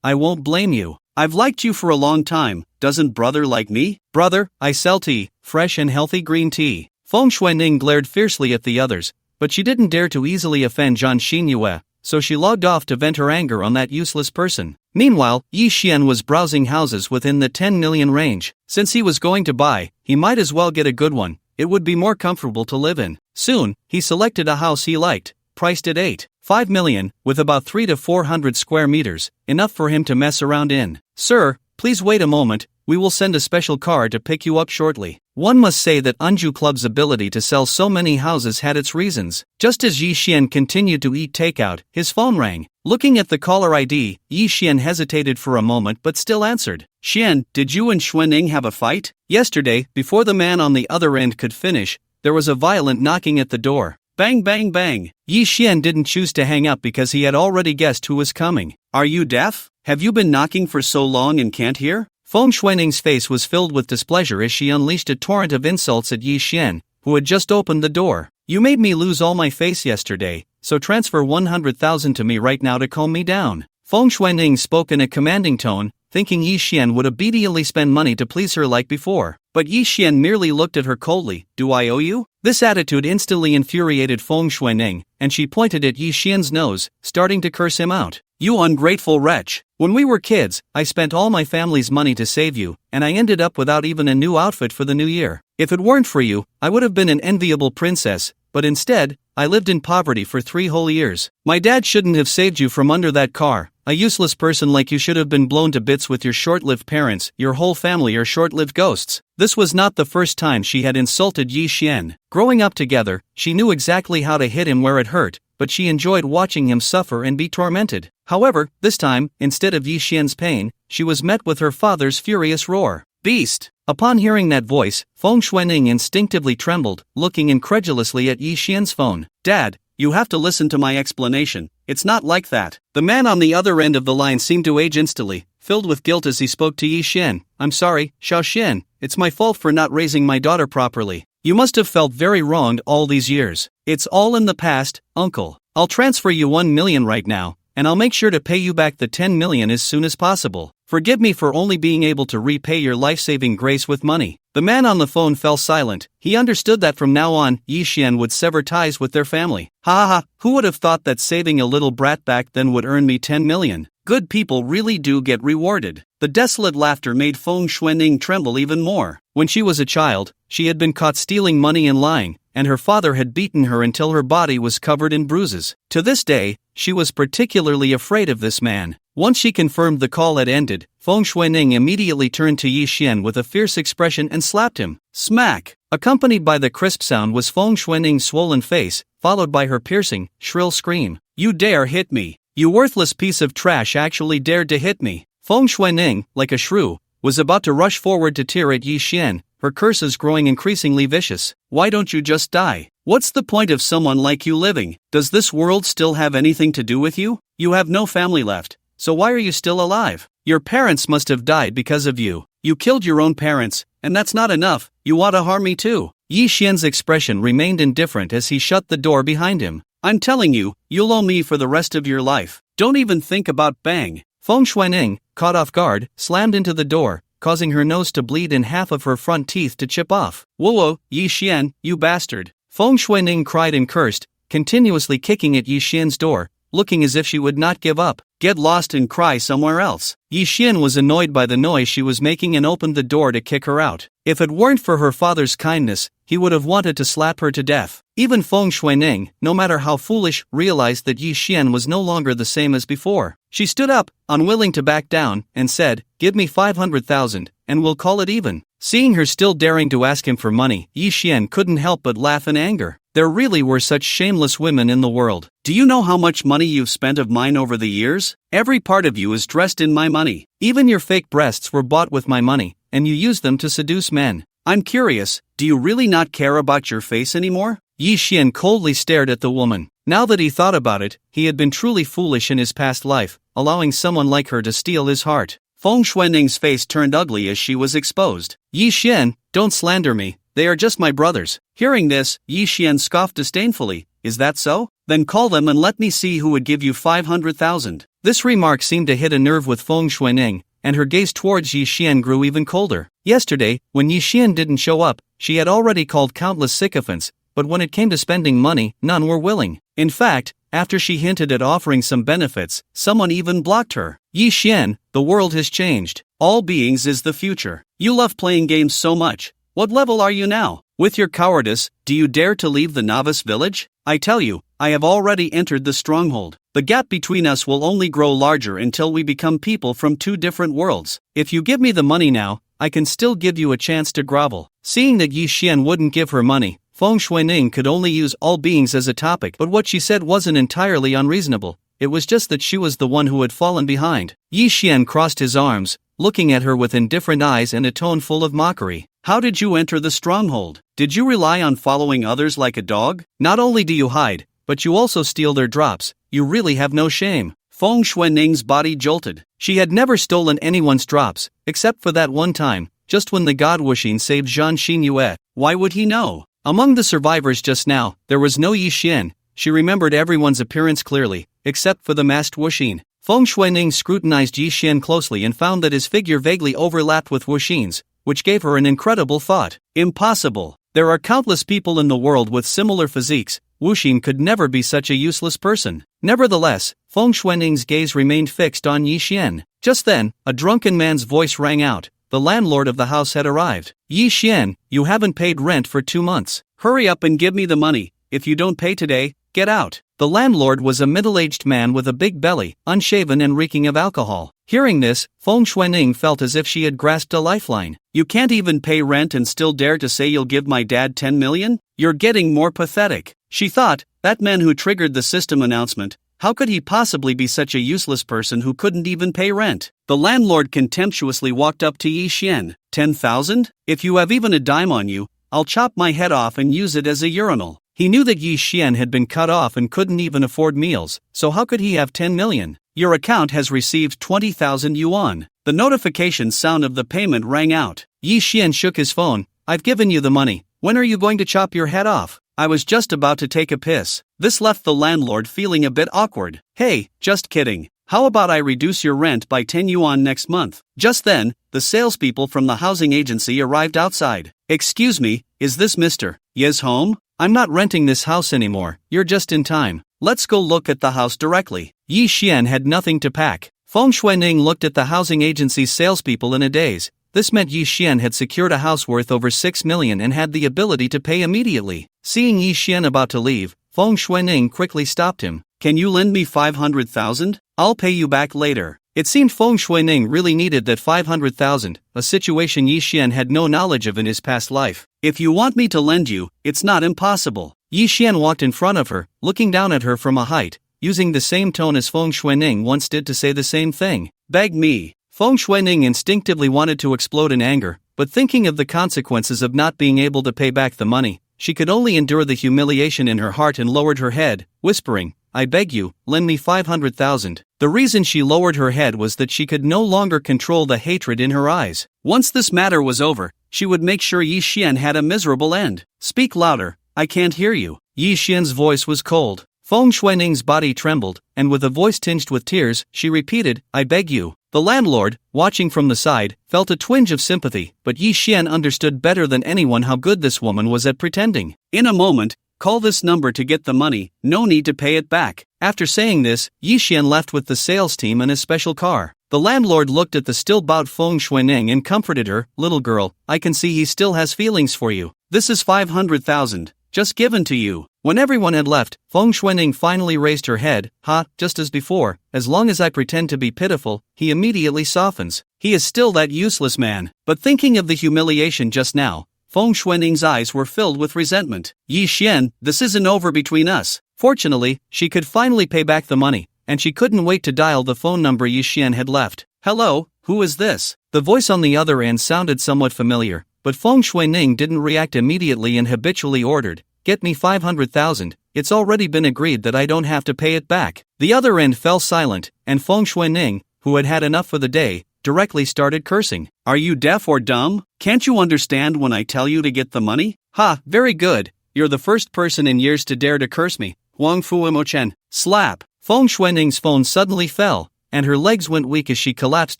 I won't blame you. I've liked you for a long time, doesn't brother like me?" "Brother, I sell tea, fresh and healthy green tea." Feng Shuining glared fiercely at the others, but she didn't dare to easily offend Zhang Xinyue, so she logged off to vent her anger on that useless person. Meanwhile, Yi Xian was browsing houses within the 10 million range. Since he was going to buy, he might as well get a good one. It would be more comfortable to live in. Soon, he selected a house he liked, priced at 8.5 million, with about 300 to 400 square meters, enough for him to mess around in. "Sir, please wait a moment, we will send a special car to pick you up shortly." One must say that Anju Club's ability to sell so many houses had its reasons. Just as Yi Xian continued to eat takeout, his phone rang. Looking at the caller ID, Yi Xian hesitated for a moment but still answered. "Xian, did you and Xuanning have a fight?" Yesterday, before the man on the other end could finish, there was a violent knocking at the door. Bang bang bang. Yi Xian didn't choose to hang up because he had already guessed who was coming. "Are you deaf? Have you been knocking for so long and can't hear?" Feng Shuining's face was filled with displeasure as she unleashed a torrent of insults at Yi Xian, who had just opened the door. "You made me lose all my face yesterday, so transfer 100,000 to me right now to calm me down." Feng Shuining spoke in a commanding tone, thinking Yi Xian would obediently spend money to please her like before. But Yi Xian merely looked at her coldly. "Do I owe you?" This attitude instantly infuriated Feng Shuining, and she pointed at Yi Xian's nose, starting to curse him out. "You ungrateful wretch! When we were kids, I spent all my family's money to save you, and I ended up without even a new outfit for the new year. If it weren't for you, I would have been an enviable princess, but instead, I lived in poverty for 3 whole years. My dad shouldn't have saved you from under that car. A useless person like you should have been blown to bits with your short-lived parents. Your whole family are short-lived ghosts." This was not the first time she had insulted Yi Xian. Growing up together, she knew exactly how to hit him where it hurt, but she enjoyed watching him suffer and be tormented. However, this time, instead of Yi Xian's pain, she was met with her father's furious roar. Beast! Upon hearing that voice, Feng Xuanning instinctively trembled, looking incredulously at Yi Xian's phone. Dad, you have to listen to my explanation. It's not like that. The man on the other end of the line seemed to age instantly, filled with guilt as he spoke to Yi Xian. I'm sorry, Xiao Xian, it's my fault for not raising my daughter properly. You must have felt very wronged all these years. It's all in the past, uncle. I'll transfer you 1 million right now, and I'll make sure to pay you back the 10 million as soon as possible. Forgive me for only being able to repay your life-saving grace with money. The man on the phone fell silent. He understood that from now on, Yi Xian would sever ties with their family. Ha ha ha, who would have thought that saving a little brat back then would earn me 10 million? Good people really do get rewarded. The desolate laughter made Feng Xuanning tremble even more. When she was a child, she had been caught stealing money and lying, and her father had beaten her until her body was covered in bruises. To this day, she was particularly afraid of this man. Once she confirmed the call had ended, Feng Xuanning immediately turned to Yi Xian with a fierce expression and slapped him. Smack! Accompanied by the crisp sound was Feng Xuanning's swollen face, followed by her piercing, shrill scream. You dare hit me! You worthless piece of trash actually dared to hit me! Feng Xuanning, like a shrew, was about to rush forward to tear at Yi Xian, her curses growing increasingly vicious. Why don't you just die? What's the point of someone like you living? Does this world still have anything to do with you? You have no family left, so why are you still alive? Your parents must have died because of you. You killed your own parents, and that's not enough, you want to harm me too. Yi Xian's expression remained indifferent as he shut the door behind him. I'm telling you, you'll owe me for the rest of your life. Don't even think about bang. Feng Xuanning, caught off guard, slammed into the door, causing her nose to bleed and half of her front teeth to chip off. Whoa, Yi Xian, you bastard. Feng Xuanning cried and cursed, continuously kicking at Yi Xian's door, looking as if she would not give up. Get lost and cry somewhere else. Yi Xian was annoyed by the noise she was making and opened the door to kick her out. If it weren't for her father's kindness, he would have wanted to slap her to death. Even Feng Xuanning, no matter how foolish, realized that Yi Xian was no longer the same as before. She stood up, unwilling to back down, and said, Give me 500,000, and we'll call it even. Seeing her still daring to ask him for money, Yi Xian couldn't help but laugh in anger. There really were such shameless women in the world. Do you know how much money you've spent of mine over the years? Every part of you is dressed in my money. Even your fake breasts were bought with my money, and you used them to seduce men. I'm curious, do you really not care about your face anymore? Yi Xian coldly stared at the woman. Now that he thought about it, he had been truly foolish in his past life, allowing someone like her to steal his heart. Feng Xuanning's face turned ugly as she was exposed. Yi Xian, don't slander me, they are just my brothers. Hearing this, Yi Xian scoffed disdainfully. Is that so? Then call them and let me see who would give you 500,000. This remark seemed to hit a nerve with Feng Xuanning, and her gaze towards Yi Xian grew even colder. Yesterday, when Yi Xian didn't show up, she had already called countless sycophants, but when it came to spending money, none were willing. In fact, after she hinted at offering some benefits, someone even blocked her. Yi Xian, the world has changed. All beings is the future. You love playing games so much. What level are you now? With your cowardice, do you dare to leave the novice village? I tell you, I have already entered the stronghold. The gap between us will only grow larger until we become people from two different worlds. If you give me the money now, I can still give you a chance to grovel. Seeing that Yi Xian wouldn't give her money, Feng Xuanning could only use all beings as a topic, but what she said wasn't entirely unreasonable. It was just that she was the one who had fallen behind. Yi Xian crossed his arms, looking at her with indifferent eyes and a tone full of mockery. How did you enter the stronghold? Did you rely on following others like a dog? Not only do you hide, but you also steal their drops. You really have no shame. Feng Xuanning's body jolted. She had never stolen anyone's drops, except for that one time, just when the god Wuxin saved Zhan Xinyue. Why would he know? Among the survivors just now, there was no Yi Xian. She remembered everyone's appearance clearly, except for the masked Wuxin. Feng Xuanning scrutinized Yi Xian closely and found that his figure vaguely overlapped with Wuxin's, which gave her an incredible thought. Impossible. There are countless people in the world with similar physiques. Wuxin could never be such a useless person. Nevertheless, Feng Xuanning's gaze remained fixed on Yi Xian. Just then, a drunken man's voice rang out. The landlord of the house had arrived. Yi Xian, you haven't paid rent for 2 months. Hurry up and give me the money. If you don't pay today, get out. The landlord was a middle-aged man with a big belly, unshaven and reeking of alcohol. Hearing this, Feng Xuanning felt as if she had grasped a lifeline. You can't even pay rent and still dare to say you'll give my dad 10 million? You're getting more pathetic. She thought, that man who triggered the system announcement, How could he possibly be such a useless person who couldn't even pay rent? The landlord contemptuously walked up to Yi Xian. 10,000? If you have even a dime on you, I'll chop my head off and use it as a urinal. He knew that Yi Xian had been cut off and couldn't even afford meals, so how could he have 10 million? Your account has received 20,000 yuan. The notification sound of the payment rang out. Yi Xian shook his phone. I've given you the money. When are you going to chop your head off? I was just about to take a piss. This left the landlord feeling a bit awkward. Hey, just kidding. How about I reduce your rent by 10 yuan next month? Just then, the salespeople from the housing agency arrived outside. Excuse me, is this Mr. Ye's home? I'm not renting this house anymore. You're just in time. Let's go look at the house directly. Yi Xian had nothing to pack. Feng Xuening looked at the housing agency's salespeople in a daze. This meant Yi Xian had secured a house worth over 6 million and had the ability to pay immediately. Seeing Yi Xian about to leave, Feng Xuening quickly stopped him. Can you lend me 500,000? I'll pay you back later. It seemed Feng Xuening really needed that 500,000, a situation Yi Xian had no knowledge of in his past life. If you want me to lend you, it's not impossible. Yi Xian walked in front of her, looking down at her from a height, using the same tone as Feng Xuening once did to say the same thing. Beg me. Feng Xuening instinctively wanted to explode in anger, but thinking of the consequences of not being able to pay back the money, she could only endure the humiliation in her heart and lowered her head, whispering, I beg you, lend me 500,000. The reason she lowered her head was that she could no longer control the hatred in her eyes. Once this matter was over, she would make sure Yi Xian had a miserable end. Speak louder, I can't hear you. Yi Xian's voice was cold. Feng Xuening's body trembled, and with a voice tinged with tears, she repeated, I beg you. The landlord, watching from the side, felt a twinge of sympathy, but Yi Xian understood better than anyone how good this woman was at pretending. In a moment, call this number to get the money, no need to pay it back. After saying this, Yi Xian left with the sales team in a special car. The landlord looked at the still bowed Feng Xuening and comforted her, little girl, I can see he still has feelings for you. This is 500,000, just given to you. When everyone had left, Feng Xuening finally raised her head. Just as before, as long as I pretend to be pitiful, he immediately softens. He is still that useless man. But thinking of the humiliation just now, Feng Xuening's eyes were filled with resentment. Yi Xian, this isn't over between us. Fortunately, she could finally pay back the money, and she couldn't wait to dial the phone number Yi Xian had left. Hello, who is this? The voice on the other end sounded somewhat familiar, but Feng Xuening didn't react immediately and habitually ordered, get me 500,000, it's already been agreed that I don't have to pay it back. The other end fell silent, and Feng Xuening, who had had enough for the day, directly started cursing. Are you deaf or dumb? Can't you understand when I tell you to get the money? Very good. You're the first person in years to dare to curse me. Huang Fu Imochen. Slap. Feng Xuening's phone suddenly fell, and her legs went weak as she collapsed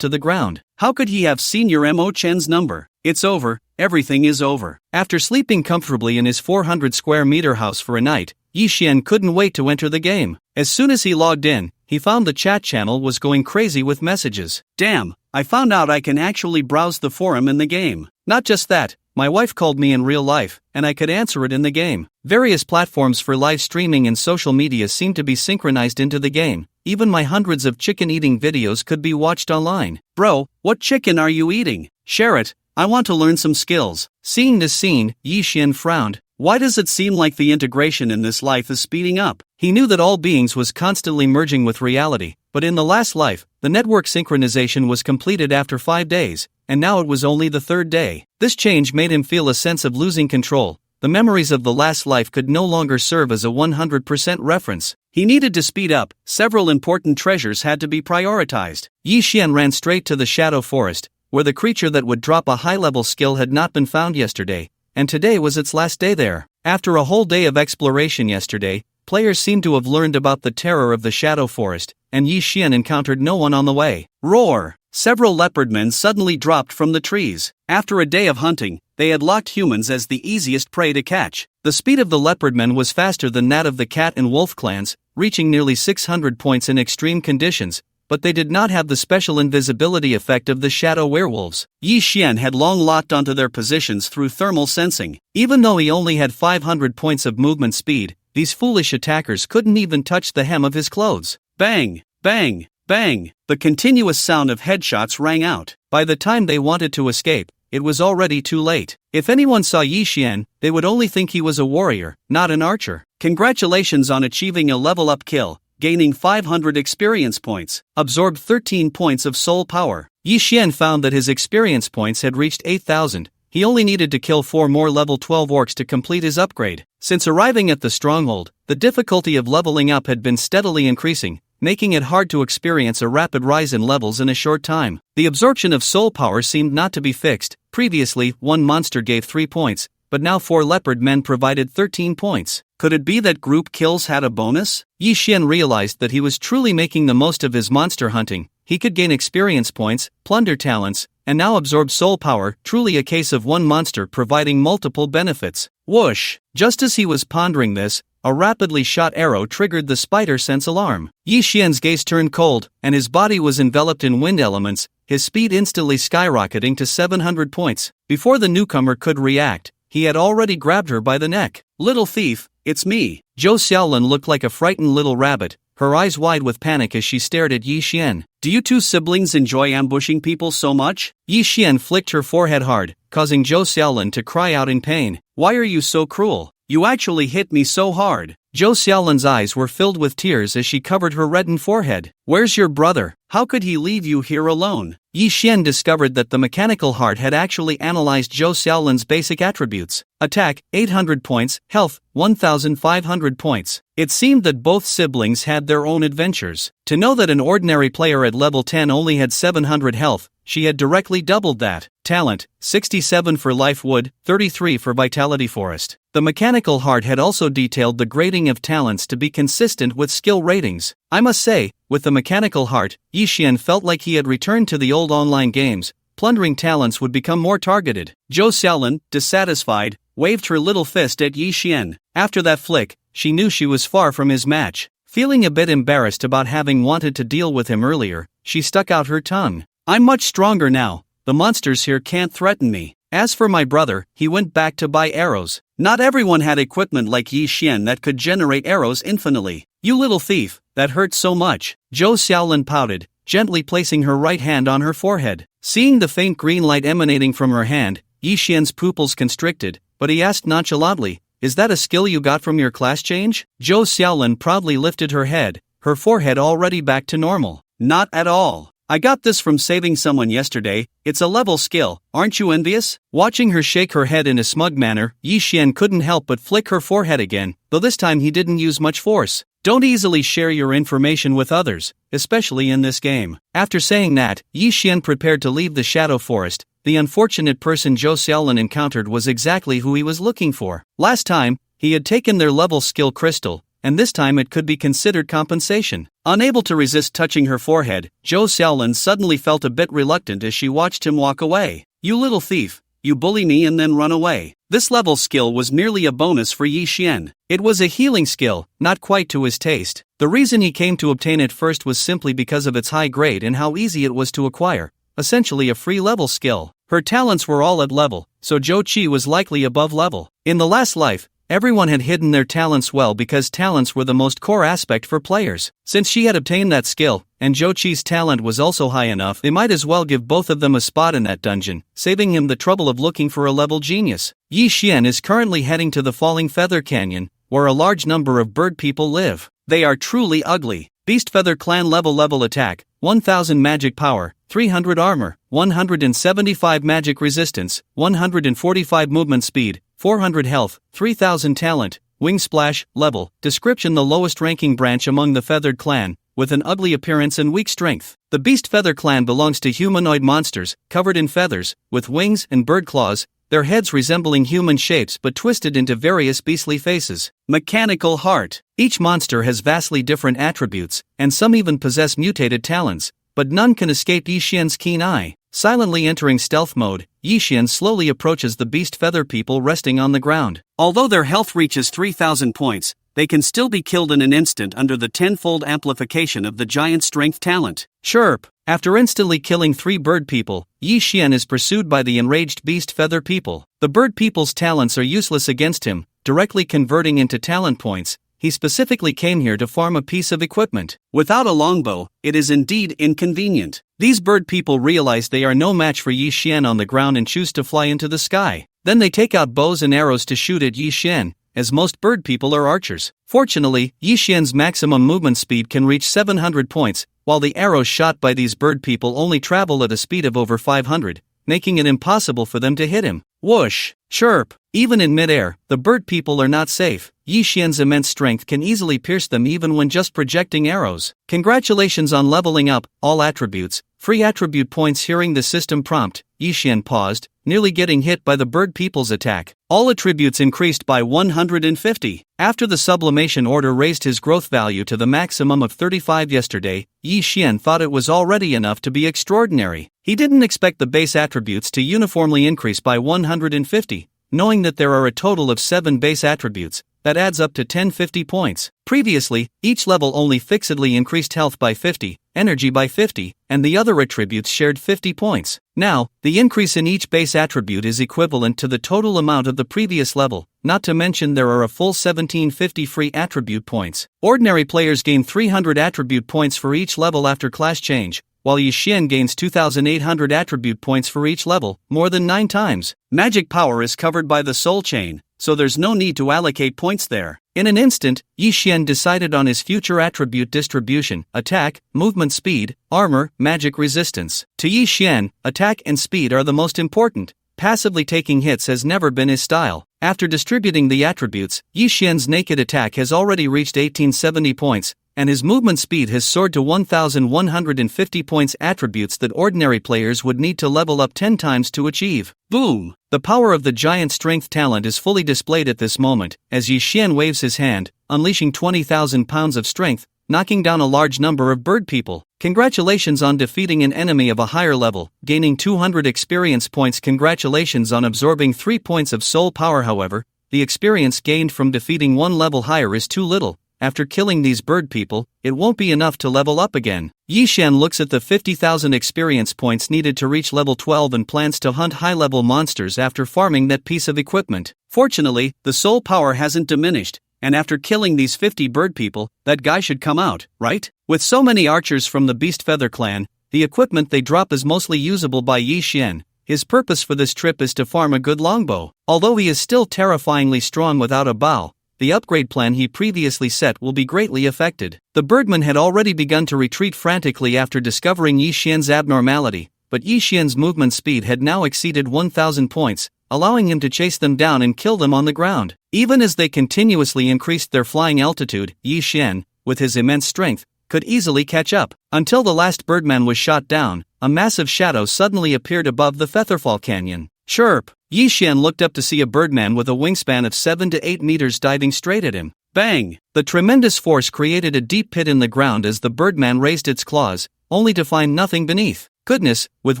to the ground. How could he have seen your Mo Chen's number? It's over, everything is over. After sleeping comfortably in his 400 square meter house for a night, Yi Xian couldn't wait to enter the game. As soon as he logged in, he found the chat channel was going crazy with messages. Damn, I found out I can actually browse the forum in the game. Not just that, my wife called me in real life, and I could answer it in the game. Various platforms for live streaming and social media seem to be synchronized into the game. Even my hundreds of chicken eating videos could be watched online. Bro, what chicken are you eating? Share it, I want to learn some skills. Seeing this scene, Yi Xian frowned. Why does it seem like the integration in this life is speeding up? He knew that all beings was constantly merging with reality, but in the last life, the network synchronization was completed after 5 days, and now it was only the third day. This change made him feel a sense of losing control. The memories of the last life could no longer serve as a 100% reference. He needed to speed up. Several important treasures had to be prioritized. Yi Xian ran straight to the Shadow Forest, where the creature that would drop a high-level skill had not been found yesterday, and today was its last day there. After a whole day of exploration yesterday, players seemed to have learned about the terror of the Shadow Forest, and Yi Xian encountered no one on the way. Roar! Several leopard men suddenly dropped from the trees. After a day of hunting, they had locked humans as the easiest prey to catch. The speed of the leopard men was faster than that of the cat and wolf clans, reaching nearly 600 points in extreme conditions, but they did not have the special invisibility effect of the shadow werewolves. Yi Xian had long locked onto their positions through thermal sensing. Even though he only had 500 points of movement speed, these foolish attackers couldn't even touch the hem of his clothes. Bang! Bang! Bang! The continuous sound of headshots rang out. By the time they wanted to escape, it was already too late. If anyone saw Yi Xian, they would only think he was a warrior, not an archer. Congratulations on achieving a level-up kill. gaining 500 experience points, absorbed 13 points of soul power. Yi Xian found that his experience points had reached 8,000. He only needed to kill 4 more level 12 orcs to complete his upgrade. Since arriving at the stronghold, the difficulty of leveling up had been steadily increasing, making it hard to experience a rapid rise in levels in a short time. The absorption of soul power seemed not to be fixed. Previously, one monster gave 3 points, but now 4 leopard men provided 13 points. Could it be that group kills had a bonus? Yi Xian realized that he was truly making the most of his monster hunting. He could gain experience points, plunder talents, and now absorb soul power, truly a case of one monster providing multiple benefits. Whoosh! Just as he was pondering this, a rapidly shot arrow triggered the spider sense alarm. Yi Xian's gaze turned cold, and his body was enveloped in wind elements, his speed instantly skyrocketing to 700 points. Before the newcomer could react, he had already grabbed her by the neck. Little thief, it's me. Zhou Xiaolin looked like a frightened little rabbit, her eyes wide with panic as she stared at Yi Xian. Do you two siblings enjoy ambushing people so much? Yi Xian flicked her forehead hard, causing Zhou Xiaolin to cry out in pain. Why are you so cruel? You actually hit me so hard. Zhou Xiaolin's eyes were filled with tears as she covered her reddened forehead. Where's your brother? How could he leave you here alone? Yi Xian discovered that the mechanical heart had actually analyzed Zhou Xiaolin's basic attributes. Attack, 800 points, health, 1,500 points. It seemed that both siblings had their own adventures. To know that an ordinary player at level 10 only had 700 health, she had directly doubled that. Talent, 67 for Life Wood, 33 for Vitality Forest. The mechanical heart had also detailed the grading of talents to be consistent with skill ratings. I must say, with the mechanical heart, Yi Xian felt like he had returned to the old online games. Plundering talents would become more targeted. Zhou Xiaolin, dissatisfied, waved her little fist at Yi Xian. After that flick, she knew she was far from his match. Feeling a bit embarrassed about having wanted to deal with him earlier, she stuck out her tongue. I'm much stronger now. The monsters here can't threaten me. As for my brother, he went back to buy arrows. Not everyone had equipment like Yi Xian that could generate arrows infinitely. You little thief, that hurt so much. Zhou Xiaolin pouted, gently placing her right hand on her forehead. Seeing the faint green light emanating from her hand, Yi Xian's pupils constricted, but he asked nonchalantly, is that a skill you got from your class change? Zhou Xiaolin proudly lifted her head, her forehead already back to normal. Not at all. I got this from saving someone yesterday. It's a level skill, aren't you envious? Watching her shake her head in a smug manner, Yi Xian couldn't help but flick her forehead again, though this time he didn't use much force. Don't easily share your information with others, especially in this game. After saying that, Yi Xian prepared to leave the Shadow Forest. The unfortunate person Zhou Xiaolin encountered was exactly who he was looking for. Last time, he had taken their level skill crystal, and this time it could be considered compensation. Unable to resist touching her forehead, Zhou Xiaolin suddenly felt a bit reluctant as she watched him walk away. You little thief, you bully me and then run away. This level skill was merely a bonus for Yi Xian. It was a healing skill, not quite to his taste. The reason he came to obtain it first was simply because of its high grade and how easy it was to acquire. Essentially a free level skill. Her talents were all at level, so Zhou Qi was likely above level. In the last life, everyone had hidden their talents well because talents were the most core aspect for players. Since she had obtained that skill, and Zhou Qi's talent was also high enough, they might as well give both of them a spot in that dungeon, saving him the trouble of looking for a level genius. Yi Xian is currently heading to the Falling Feather Canyon, where a large number of bird people live. They are truly ugly. Beast Feather Clan level attack, 1000 magic power, 300 armor, 175 magic resistance, 145 movement speed, 400 health, 3000 talent, wing splash, level, description: the lowest ranking branch among the feathered clan, with an ugly appearance and weak strength. The Beast Feather clan belongs to humanoid monsters, covered in feathers, with wings and bird claws, their heads resembling human shapes but twisted into various beastly faces. Mechanical heart. Each monster has vastly different attributes, and some even possess mutated talents, but none can escape Yi Xian's keen eye. Silently entering stealth mode, Yi Xian slowly approaches the Beast Feather people resting on the ground. Although their health reaches 3,000 points, they can still be killed in an instant under the tenfold amplification of the giant strength talent. Chirp! After instantly killing 3 bird people, Yi Xian is pursued by the enraged Beast Feather people. The bird people's talents are useless against him, directly converting into talent points. He specifically came here to farm a piece of equipment. Without a longbow, it is indeed inconvenient. These bird people realize they are no match for Yi Xian on the ground and choose to fly into the sky. Then they take out bows and arrows to shoot at Yi Xian, as most bird people are archers. Fortunately, Yixian's maximum movement speed can reach 700 points, while the arrows shot by these bird people only travel at a speed of over 500, making it impossible for them to hit him. Whoosh! Chirp! Even in midair, the bird people are not safe. Yixian's immense strength can easily pierce them even when just projecting arrows. Congratulations on leveling up, all attributes, free attribute points. Hearing the system prompt, Yixian paused, nearly getting hit by the bird people's attack. All attributes increased by 150. After the sublimation order raised his growth value to the maximum of 35 yesterday, Yixian thought it was already enough to be extraordinary. He didn't expect the base attributes to uniformly increase by 150, knowing that there are a total of 7 base attributes. That adds up to 1050 points. Previously, each level only fixedly increased health by 50, energy by 50, and the other attributes shared 50 points. Now, the increase in each base attribute is equivalent to the total amount of the previous level, not to mention there are a full 1750 free attribute points. Ordinary players gain 300 attribute points for each level after class change, while Yixian gains 2,800 attribute points for each level, more than 9 times. Magic power is covered by the soul chain, so there's no need to allocate points there. In an instant, Yixian decided on his future attribute distribution: attack, movement speed, armor, magic resistance. To Yixian, attack and speed are the most important. Passively taking hits has never been his style. After distributing the attributes, Yixian's naked attack has already reached 1870 points, and his movement speed has soared to 1,150 points, attributes that ordinary players would need to level up 10 times to achieve. Boom! The power of the giant strength talent is fully displayed at this moment, as Yixian waves his hand, unleashing 20,000 pounds of strength, knocking down a large number of bird people. Congratulations on defeating an enemy of a higher level, gaining 200 experience points. Congratulations on absorbing 3 points of soul power. However, the experience gained from defeating one level higher is too little. After killing these bird people, it won't be enough to level up again. Yixian looks at the 50,000 experience points needed to reach level 12 and plans to hunt high-level monsters after farming that piece of equipment. Fortunately, the soul power hasn't diminished, and after killing these 50 bird people, that guy should come out, right? With so many archers from the Beast Feather clan, the equipment they drop is mostly usable by Yixian. His purpose for this trip is to farm a good longbow. Although he is still terrifyingly strong without a bow, the upgrade plan he previously set will be greatly affected. The birdman had already begun to retreat frantically after discovering Yixian's abnormality, but Yixian's movement speed had now exceeded 1,000 points, allowing him to chase them down and kill them on the ground. Even as they continuously increased their flying altitude, Yixian, with his immense strength, could easily catch up. Until the last birdman was shot down, a massive shadow suddenly appeared above the Featherfall Canyon. Chirp! Yixian looked up to see a birdman with a wingspan of 7 to 8 meters diving straight at him. Bang! The tremendous force created a deep pit in the ground as the birdman raised its claws, only to find nothing beneath. Goodness, with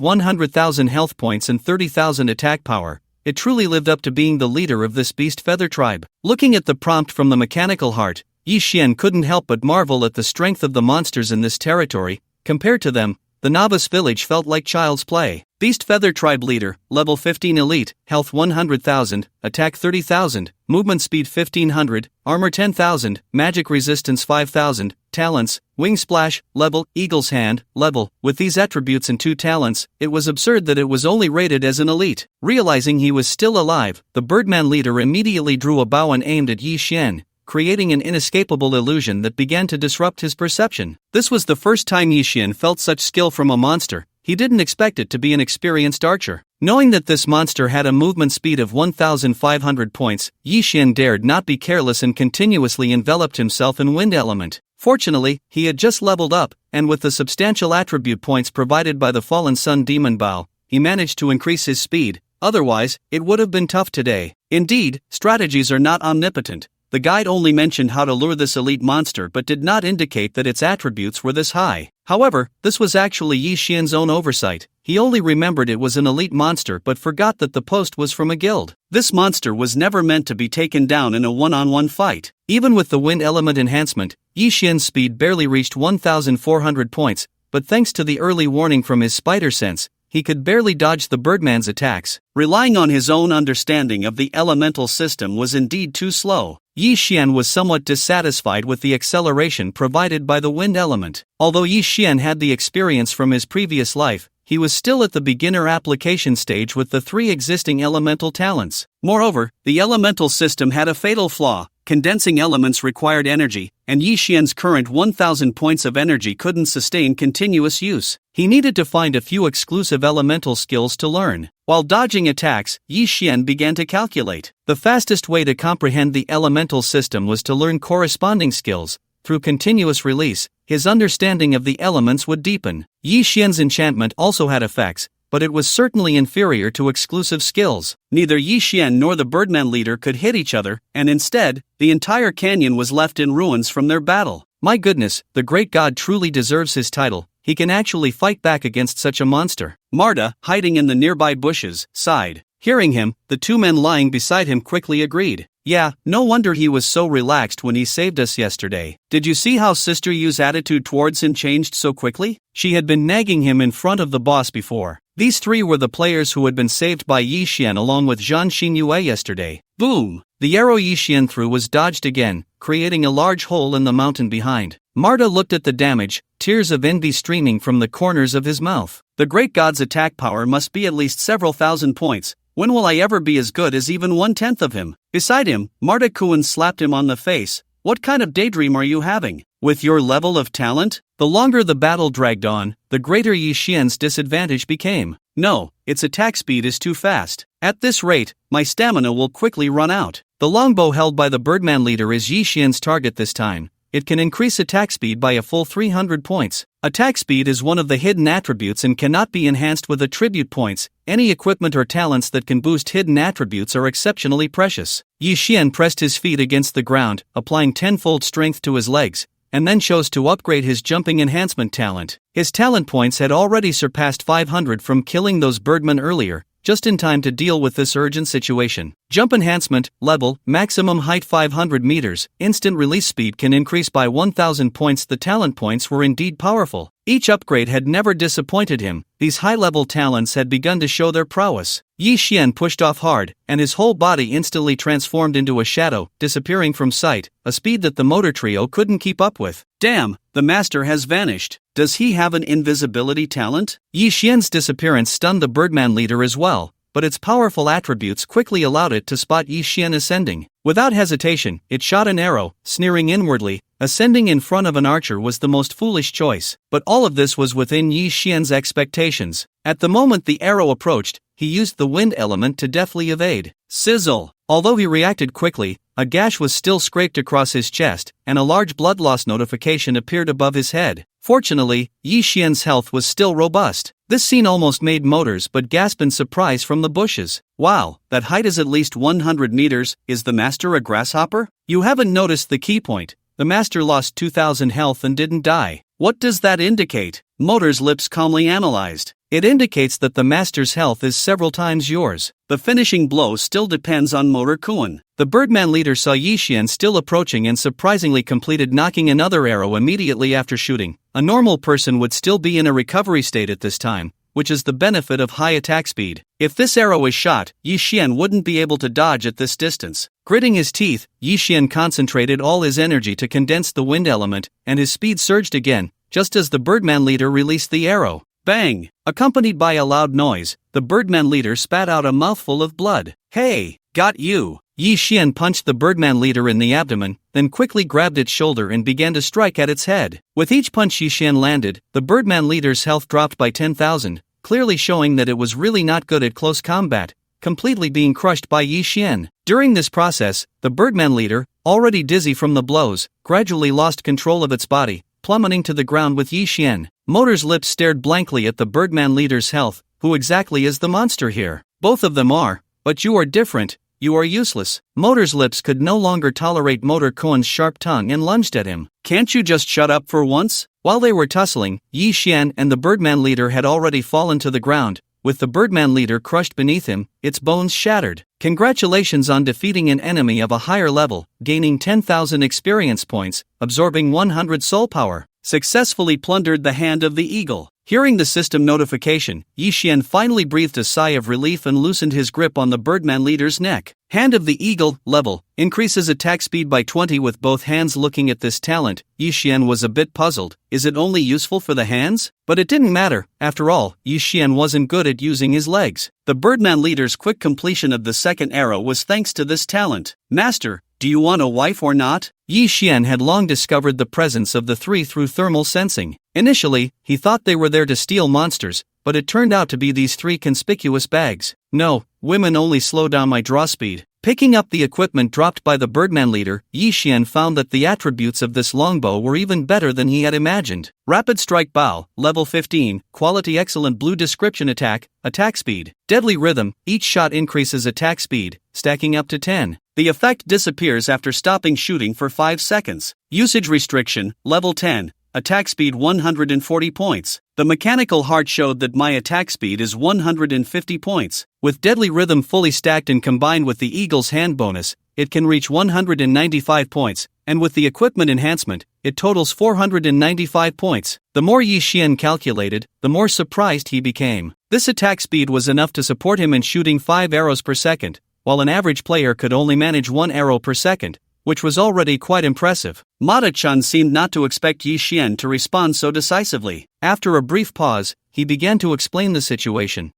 100,000 health points and 30,000 attack power, it truly lived up to being the leader of this Beast Feather tribe. Looking at the prompt from the mechanical heart, Yixian couldn't help but marvel at the strength of the monsters in this territory. Compared to them, the Novice village felt like child's play. Beast Feather Tribe Leader, Level 15 Elite, Health 100,000, Attack 30,000, Movement Speed 1,500, Armor 10,000, Magic Resistance 5,000, Talents, Wing Splash, Level, Eagle's Hand, Level. With these attributes and 2 talents, it was absurd that it was only rated as an Elite. Realizing he was still alive, the Birdman leader immediately drew a bow and aimed at Yixian, creating an inescapable illusion that began to disrupt his perception. This was the first time Yixian felt such skill from a monster. He didn't expect it to be an experienced archer. Knowing that this monster had a movement speed of 1,500 points, Yixian dared not be careless and continuously enveloped himself in wind element. Fortunately, he had just leveled up, and with the substantial attribute points provided by the Fallen Sun Demon Bow, he managed to increase his speed. Otherwise, it would have been tough today. Indeed, strategies are not omnipotent. The guide only mentioned how to lure this elite monster but did not indicate that its attributes were this high. However, this was actually Yixian's own oversight. He only remembered it was an elite monster but forgot that the post was from a guild. This monster was never meant to be taken down in a one-on-one fight. Even with the wind element enhancement, Yixian's speed barely reached 1,400 points, but thanks to the early warning from his spider sense, he could barely dodge the birdman's attacks. Relying on his own understanding of the elemental system was indeed too slow. Yixian was somewhat dissatisfied with the acceleration provided by the wind element. Although Yixian had the experience from his previous life, he was still at the beginner application stage with the 3 existing elemental talents. Moreover, the elemental system had a fatal flaw. Condensing elements required energy, and Yi Xian's current 1000 points of energy couldn't sustain continuous use. He needed to find a few exclusive elemental skills to learn. While dodging attacks, Yi Xian began to calculate. The fastest way to comprehend the elemental system was to learn corresponding skills. Through continuous release, his understanding of the elements would deepen. Yi Xian's enchantment also had effects, but it was certainly inferior to exclusive skills. Neither Yi Xian nor the Birdman leader could hit each other, and instead, the entire canyon was left in ruins from their battle. My goodness, the great god truly deserves his title. He can actually fight back against such a monster. Marta, hiding in the nearby bushes, sighed. Hearing him, the two men lying beside him quickly agreed. Yeah, no wonder he was so relaxed when he saved us yesterday. Did you see how Sister Yu's attitude towards him changed so quickly? She had been nagging him in front of the boss before. These three were the players who had been saved by Yi Xian along with Zhan Xinyue yesterday. Boom! The arrow Yi Xian threw was dodged again, creating a large hole in the mountain behind. Marta looked at the damage, tears of envy streaming from the corners of his mouth. The great god's attack power must be at least several thousand points. When will I ever be as good as even 1/10 of him? Beside him, Marta Kuan slapped him on the face. What kind of daydream are you having? With your level of talent? The longer the battle dragged on, the greater Yi Xian's disadvantage became. No, its attack speed is too fast. At this rate, my stamina will quickly run out. The longbow held by the Birdman leader is Yi Xian's target this time. It can increase attack speed by a full 300 points. Attack speed is one of the hidden attributes and cannot be enhanced with attribute points. Any equipment or talents that can boost hidden attributes are exceptionally precious. Yi Xian pressed his feet against the ground, applying tenfold strength to his legs, and then chose to upgrade his jumping enhancement talent. His talent points had already surpassed 500 from killing those birdmen earlier, just in time to deal with this urgent situation. Jump enhancement, level, maximum height 500 meters, instant release speed can increase by 1000 points. The talent points were indeed powerful. Each upgrade had never disappointed him. These high-level talents had begun to show their prowess. Yi Xian pushed off hard, and his whole body instantly transformed into a shadow, disappearing from sight, a speed that the motor trio couldn't keep up with. Damn, the master has vanished. Does he have an invisibility talent? Yi Xian's disappearance stunned the Birdman leader as well, but its powerful attributes quickly allowed it to spot Yi Xian ascending. Without hesitation, it shot an arrow, sneering inwardly. Ascending in front of an archer was the most foolish choice, but all of this was within Yi Xian's expectations. At the moment the arrow approached, he used the wind element to deftly evade. Sizzle! Although he reacted quickly, a gash was still scraped across his chest, and a large blood loss notification appeared above his head. Fortunately, Yi Xian's health was still robust. This scene almost made motors but gasp in surprise from the bushes. Wow, that height is at least 100 meters. Is the master a grasshopper? You haven't noticed the key point. The master lost 2000 health and didn't die. What does that indicate? Motor's lips calmly analyzed. It indicates that the master's health is several times yours. The finishing blow still depends on Motor Kuan. The Birdman leader saw Yi Xian still approaching and surprisingly completed knocking another arrow immediately after shooting. A normal person would still be in a recovery state at this time, which is the benefit of high attack speed. If this arrow is shot, Yi Xian wouldn't be able to dodge at this distance. Gritting his teeth, Yi Xian concentrated all his energy to condense the wind element, and his speed surged again, just as the Birdman leader released the arrow. Bang! Accompanied by a loud noise, the Birdman leader spat out a mouthful of blood. Hey, got you! Yi Xian punched the Birdman leader in the abdomen, then quickly grabbed its shoulder and began to strike at its head. With each punch Yi Xian landed, the Birdman leader's health dropped by 10,000, clearly showing that it was really not good at close combat, completely being crushed by Yi Xian. During this process, the Birdman leader, already dizzy from the blows, gradually lost control of its body, plummeting to the ground with Yi Xian. Motor's lips stared blankly at the Birdman leader's health. Who exactly is the monster here? Both of them are, but you are different. You are useless. Motor's lips could no longer tolerate Motor Kuan's sharp tongue and lunged at him. Can't you just shut up for once? While they were tussling, Yi Xian and the Birdman leader had already fallen to the ground, with the Birdman leader crushed beneath him, its bones shattered. Congratulations on defeating an enemy of a higher level, gaining 10,000 experience points, absorbing 100 soul power. Successfully plundered the Hand of the Eagle. Hearing the system notification, Yi Xian finally breathed a sigh of relief and loosened his grip on the Birdman leader's neck. Hand of the Eagle, level, increases attack speed by 20 with both hands. Looking at this talent, Yi Xian was a bit puzzled. Is it only useful for the hands? But it didn't matter. After all, Yi Xian wasn't good at using his legs. The Birdman leader's quick completion of the second arrow was thanks to this talent. Master, Do you want a wife or not? Yi Xian had long discovered the presence of the three through thermal sensing. Initially, he thought they were there to steal monsters, but it turned out to be these three conspicuous bags. No, women only slow down my draw speed. Picking up the equipment dropped by the Birdman leader, Yi Xian found that the attributes of this longbow were even better than he had imagined. Rapid strike bow, level 15, quality excellent blue description attack speed. Deadly rhythm, each shot increases attack speed, stacking up to 10. The effect disappears after stopping shooting for 5 seconds. Usage restriction, level 10. Attack speed 140 points. The mechanical heart showed that my attack speed is 150 points. With deadly rhythm fully stacked and combined with the Eagle's hand bonus, it can reach 195 points, and with the equipment enhancement, it totals 495 points. The more Yi Xian calculated, the more surprised he became. This attack speed was enough to support him in shooting 5 arrows per second, while an average player could only manage 1 arrow per second, which was already quite impressive. Mata-chan seemed not to expect Yi Xian to respond so decisively. After a brief pause, he began to explain the situation.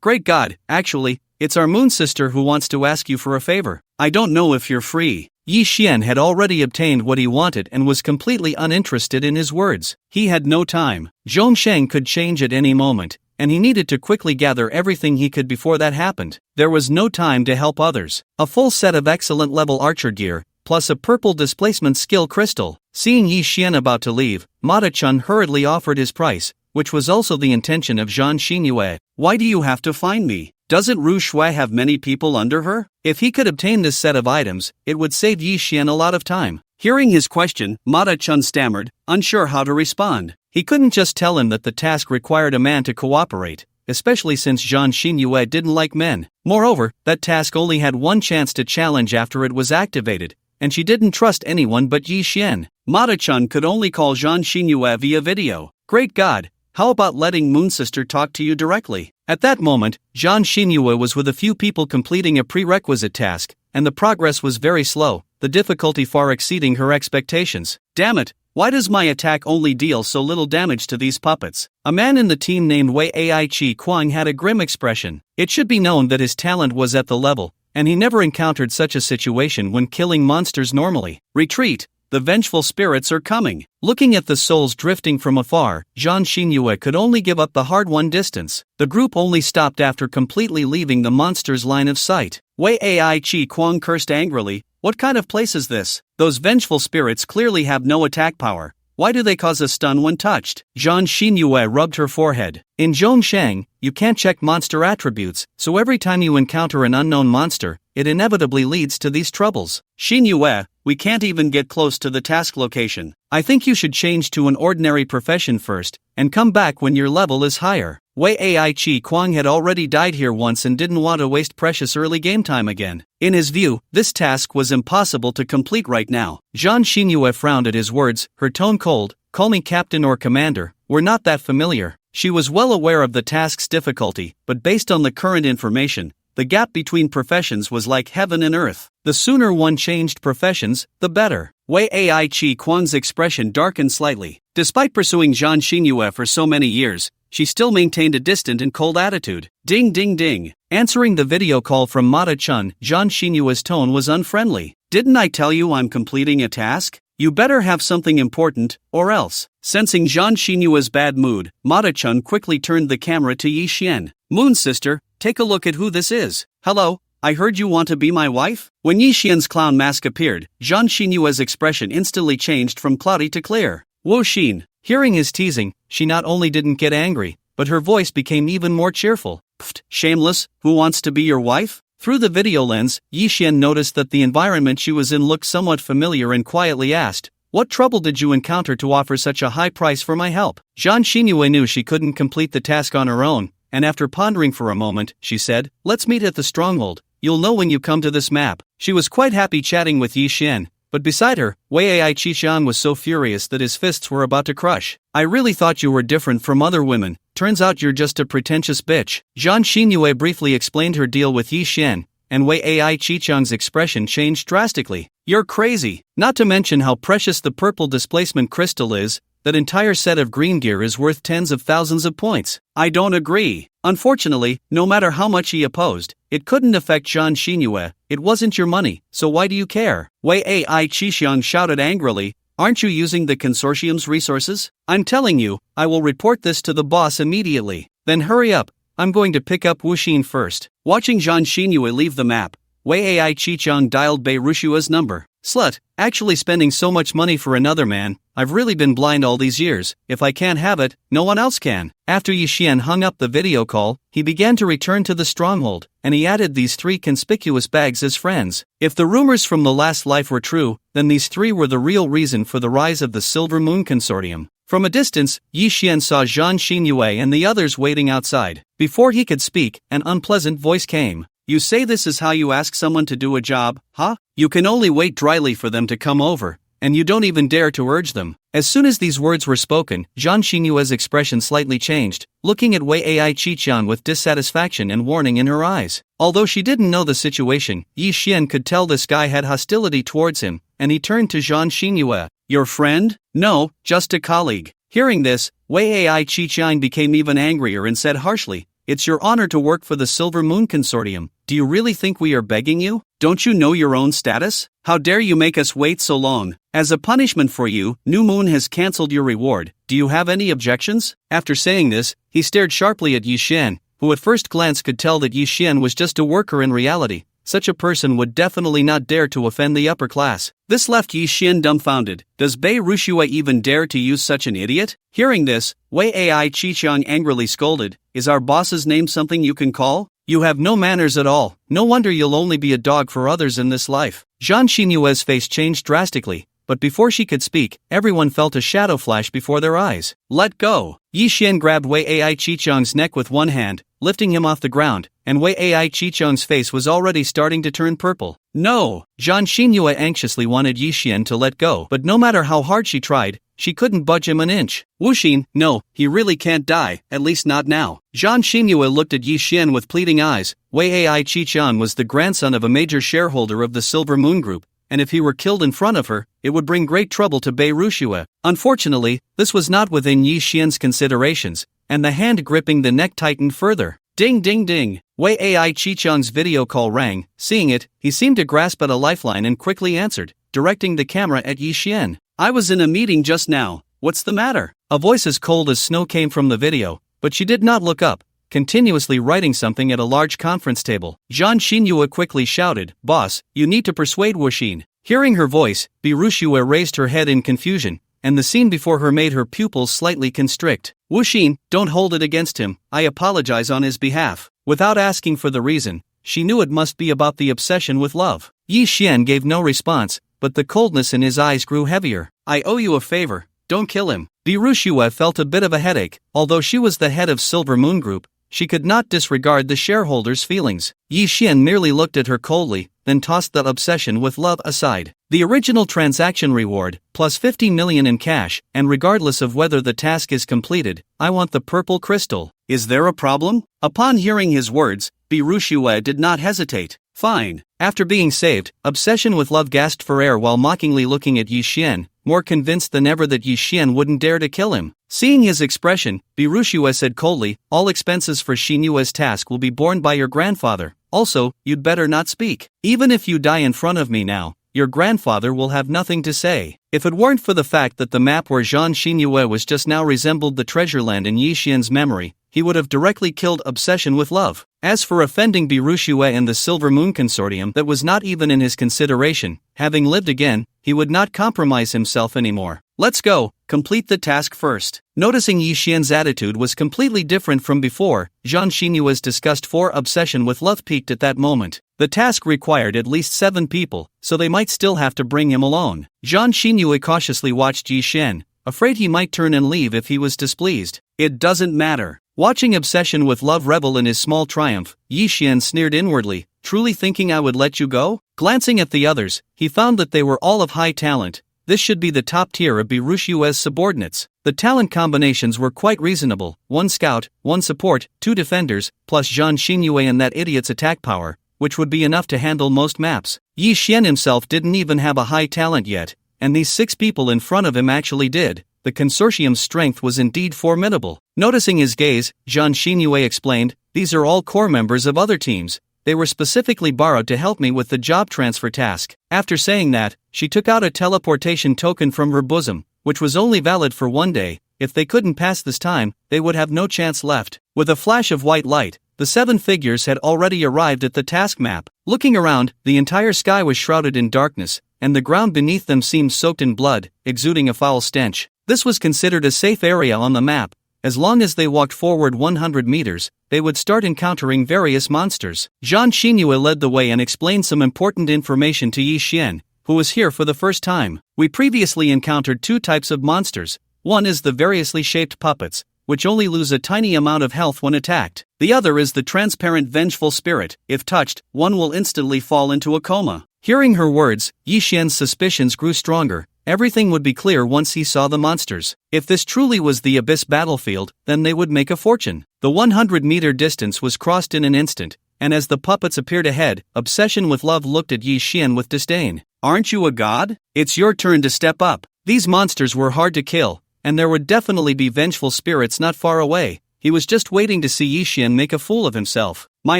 Great God, actually, it's our moon sister who wants to ask you for a favor. I don't know if you're free. Yi Xian had already obtained what he wanted and was completely uninterested in his words. He had no time. Zhongsheng could change at any moment, and he needed to quickly gather everything he could before that happened. There was no time to help others. A full set of excellent level archer gear, plus a purple displacement skill crystal. Seeing Yi Xian about to leave, Mata-chan hurriedly offered his price, which was also the intention of Zhang Xinyue. Why do you have to find me? Doesn't Ru Shui have many people under her? If he could obtain this set of items, it would save Yi Xian a lot of time. Hearing his question, Mata-chan stammered, unsure how to respond. He couldn't just tell him that the task required a man to cooperate, especially since Zhang Xinyue didn't like men. Moreover, that task only had one chance to challenge after it was activated, and she didn't trust anyone but Yi Xian. Mata-chan could only call Zhang Xinyue via video. Great God, how about letting Moon Sister talk to you directly? At that moment, Zhang Xinyue was with a few people completing a prerequisite task, and the progress was very slow, the difficulty far exceeding her expectations. Damn it, why does my attack only deal so little damage to these puppets? A man in the team named Wei Ai-chi Kwang had a grim expression. It should be known that his talent was at the level, and he never encountered such a situation when killing monsters normally. Retreat, the vengeful spirits are coming. Looking at the souls drifting from afar, Zhang Xinyue could only give up the hard-won distance. The group only stopped after completely leaving the monster's line of sight. Wei Ai-chi Kwang cursed angrily, what kind of place is this? Those vengeful spirits clearly have no attack power. Why do they cause a stun when touched? Zhang Xinyue rubbed her forehead. In Zhongsheng, you can't check monster attributes, so every time you encounter an unknown monster, it inevitably leads to these troubles. Xinyue, we can't even get close to the task location. I think you should change to an ordinary profession first, and come back when your level is higher. Wei Ai-chi Kwang had already died here once and didn't want to waste precious early game time again. In his view, this task was impossible to complete right now. Zhang Xinyue frowned at his words, her tone cold. Call me captain or commander, we're not that familiar. She was well aware of the task's difficulty, but based on the current information, the gap between professions was like heaven and earth. The sooner one changed professions, the better. Wei Ai-chi Kwang's expression darkened slightly. Despite pursuing Zhang Xinyue for so many years, she still maintained a distant and cold attitude. Ding ding ding. Answering the video call from Mata-chan, Zhang Xinyue's tone was unfriendly. Didn't I tell you I'm completing a task? You better have something important, or else. Sensing Zhang Xinyue's bad mood, Mata-chan quickly turned the camera to Yi Xian. Moon sister, take a look at who this is. Hello, I heard you want to be my wife? When Yi Xian's clown mask appeared, Zhang Xinyue's expression instantly changed from cloudy to clear. Wu Xin. Hearing his teasing, she not only didn't get angry, but her voice became even more cheerful. Pfft, shameless, who wants to be your wife? Through the video lens, Yi Xian noticed that the environment she was in looked somewhat familiar and quietly asked, what trouble did you encounter to offer such a high price for my help? Zhang Xinyue knew she couldn't complete the task on her own, and after pondering for a moment, she said, let's meet at the stronghold, you'll know when you come to this map. She was quite happy chatting with Yi Xian, but beside her, Wei Ai-chi was so furious that his fists were about to crush. I really thought you were different from other women, turns out you're just a pretentious bitch. Zhang Xinyue briefly explained her deal with Yi Xian, and Wei Ai-chi's expression changed drastically. You're crazy, not to mention how precious the purple displacement crystal is, that entire set of green gear is worth tens of thousands of points. I don't agree. Unfortunately, no matter how much he opposed, it couldn't affect Zhang Xinyue. It wasn't your money, so why do you care? Wei Ai Qixiang shouted angrily. Aren't you using the consortium's resources? I'm telling you, I will report this to the boss immediately. Then hurry up, I'm going to pick up Wuxin first. Watching Zhang Xinyue leave the map, Wei Ai Qixiang dialed Bei Rushua's number. Slut, actually spending so much money for another man, I've really been blind all these years. If I can't have it, no one else can. After Yixian hung up the video call, he began to return to the stronghold, and he added these 3 conspicuous bags as friends. If the rumors from the last life were true, then these 3 were the real reason for the rise of the Silver Moon Consortium. From a distance, Yixian saw Zhang Xinyue and the others waiting outside. Before he could speak, an unpleasant voice came. You say this is how you ask someone to do a job, huh? You can only wait dryly for them to come over, and you don't even dare to urge them. As soon as these words were spoken, Zhang Xinyue's expression slightly changed, looking at Wei Ai Qixiang with dissatisfaction and warning in her eyes. Although she didn't know the situation, Yi Xian could tell this guy had hostility towards him, and he turned to Zhang Xinyue. Your friend? No, just a colleague. Hearing this, Wei Ai Qixiang became even angrier and said harshly, It's your honor to work for the Silver Moon Consortium. Do you really think we are begging you? Don't you know your own status? How dare you make us wait so long? As a punishment for you, New Moon has cancelled your reward. Do you have any objections? After saying this, he stared sharply at Yi Xian, who at first glance could tell that Yi Xian was just a worker in reality. Such a person would definitely not dare to offend the upper class. This left Yi Xian dumbfounded. Does Bei Rushua even dare to use such an idiot? Hearing this, Wei Ai Qixiang angrily scolded. Is our boss's name something you can call? You have no manners at all. No wonder you'll only be a dog for others in this life. Zhang Xinyue's face changed drastically, but before she could speak, everyone felt a shadow flash before their eyes. Let go! Yi Xian grabbed Wei Ai Qixiang's neck with one hand, lifting him off the ground, and Wei Ai Qixiang's face was already starting to turn purple. No! Zhang Xinyue anxiously wanted Yi Xian to let go, but no matter how hard she tried, she couldn't budge him an inch. Wuxin, no, he really can't die, at least not now. Zhang Xinyue looked at Yi Xian with pleading eyes. Wei Ai Qixiang was the grandson of a major shareholder of the Silver Moon Group, and if he were killed in front of her, it would bring great trouble to Bei Rushua. Unfortunately, this was not within Yi Xian's considerations, and the hand gripping the neck tightened further. Ding ding ding! Wei Ai Qixiang's video call rang. Seeing it, he seemed to grasp at a lifeline and quickly answered, directing the camera at Yi Xian. I was in a meeting just now. What's the matter? A voice as cold as snow came from the video, but she did not look up, continuously writing something at a large conference table. Zhang Xinyue quickly shouted, Boss, you need to persuade Wuxin. Hearing her voice, Bei Rushua raised her head in confusion, and the scene before her made her pupils slightly constrict. Wuxin, don't hold it against him, I apologize on his behalf. Without asking for the reason, she knew it must be about the obsession with love. Yi Xian gave no response, but the coldness in his eyes grew heavier. I owe you a favor, don't kill him. Bei Rushua felt a bit of a headache. Although she was the head of Silver Moon Group, she could not disregard the shareholders' feelings. Yi Xian merely looked at her coldly, then tossed that obsession with love aside. The original transaction reward, plus 50 million in cash, and regardless of whether the task is completed, I want the purple crystal. Is there a problem? Upon hearing his words, Bei Rushua did not hesitate. Fine. After being saved, obsession with love gasped for air while mockingly looking at Yi Xian, more convinced than ever that Yi Xian wouldn't dare to kill him. Seeing his expression, Bei Rushua said coldly, all expenses for Xinyue's task will be borne by your grandfather. Also, you'd better not speak. Even if you die in front of me now, your grandfather will have nothing to say. If it weren't for the fact that the map where Zhang Xinyue was just now resembled the treasure land in Yi Xian's memory, he would have directly killed obsession with love. As for offending Bei Rushua and the Silver Moon Consortium, that was not even in his consideration. Having lived again, he would not compromise himself anymore. Let's go, complete the task first. Noticing Yi Xian's attitude was completely different from before, Zhang Xinyue's disgust for obsession with love peaked at that moment. The task required at least 7 people, so they might still have to bring him alone. Zhang Xinyue cautiously watched Yi Xian, afraid he might turn and leave if he was displeased. It doesn't matter. Watching obsession with love revel in his small triumph, Yi Xian sneered inwardly, truly thinking I would let you go? Glancing at the others, he found that they were all of high talent. This should be the top tier of Bei Rushua's subordinates. The talent combinations were quite reasonable, 1 scout, 1 support, 2 defenders, plus Zhang Xinyue and that idiot's attack power, which would be enough to handle most maps. Yi Xian himself didn't even have a high talent yet, and these 6 people in front of him actually did. the consortium's strength was indeed formidable. Noticing his gaze, Zhang Xinyue explained, "These are all core members of other teams. They were specifically borrowed to help me with the job transfer task." After saying that, she took out a teleportation token from her bosom, which was only valid for 1 day. If they couldn't pass this time, they would have no chance left. With a flash of white light, the 7 figures had already arrived at the task map. Looking around, the entire sky was shrouded in darkness, and the ground beneath them seemed soaked in blood, exuding a foul stench. This was considered a safe area on the map. As long as they walked forward 100 meters, they would start encountering various monsters. Zhang Xinyue led the way and explained some important information to Yi Xian, who was here for the first time. "We previously encountered 2 types of monsters. One is the variously shaped puppets, which only lose a tiny amount of health when attacked. The other is the transparent vengeful spirit. If touched, one will instantly fall into a coma." Hearing her words, Yi Xian's suspicions grew stronger. Everything would be clear once he saw the monsters. If this truly was the Abyss battlefield, then they would make a fortune. The 100-meter distance was crossed in an instant, and as the puppets appeared ahead, Obsession with Love looked at Yi Xian with disdain. "Aren't you a god? It's your turn to step up." These monsters were hard to kill, and there would definitely be vengeful spirits not far away. He was just waiting to see Yi Xian make a fool of himself. "My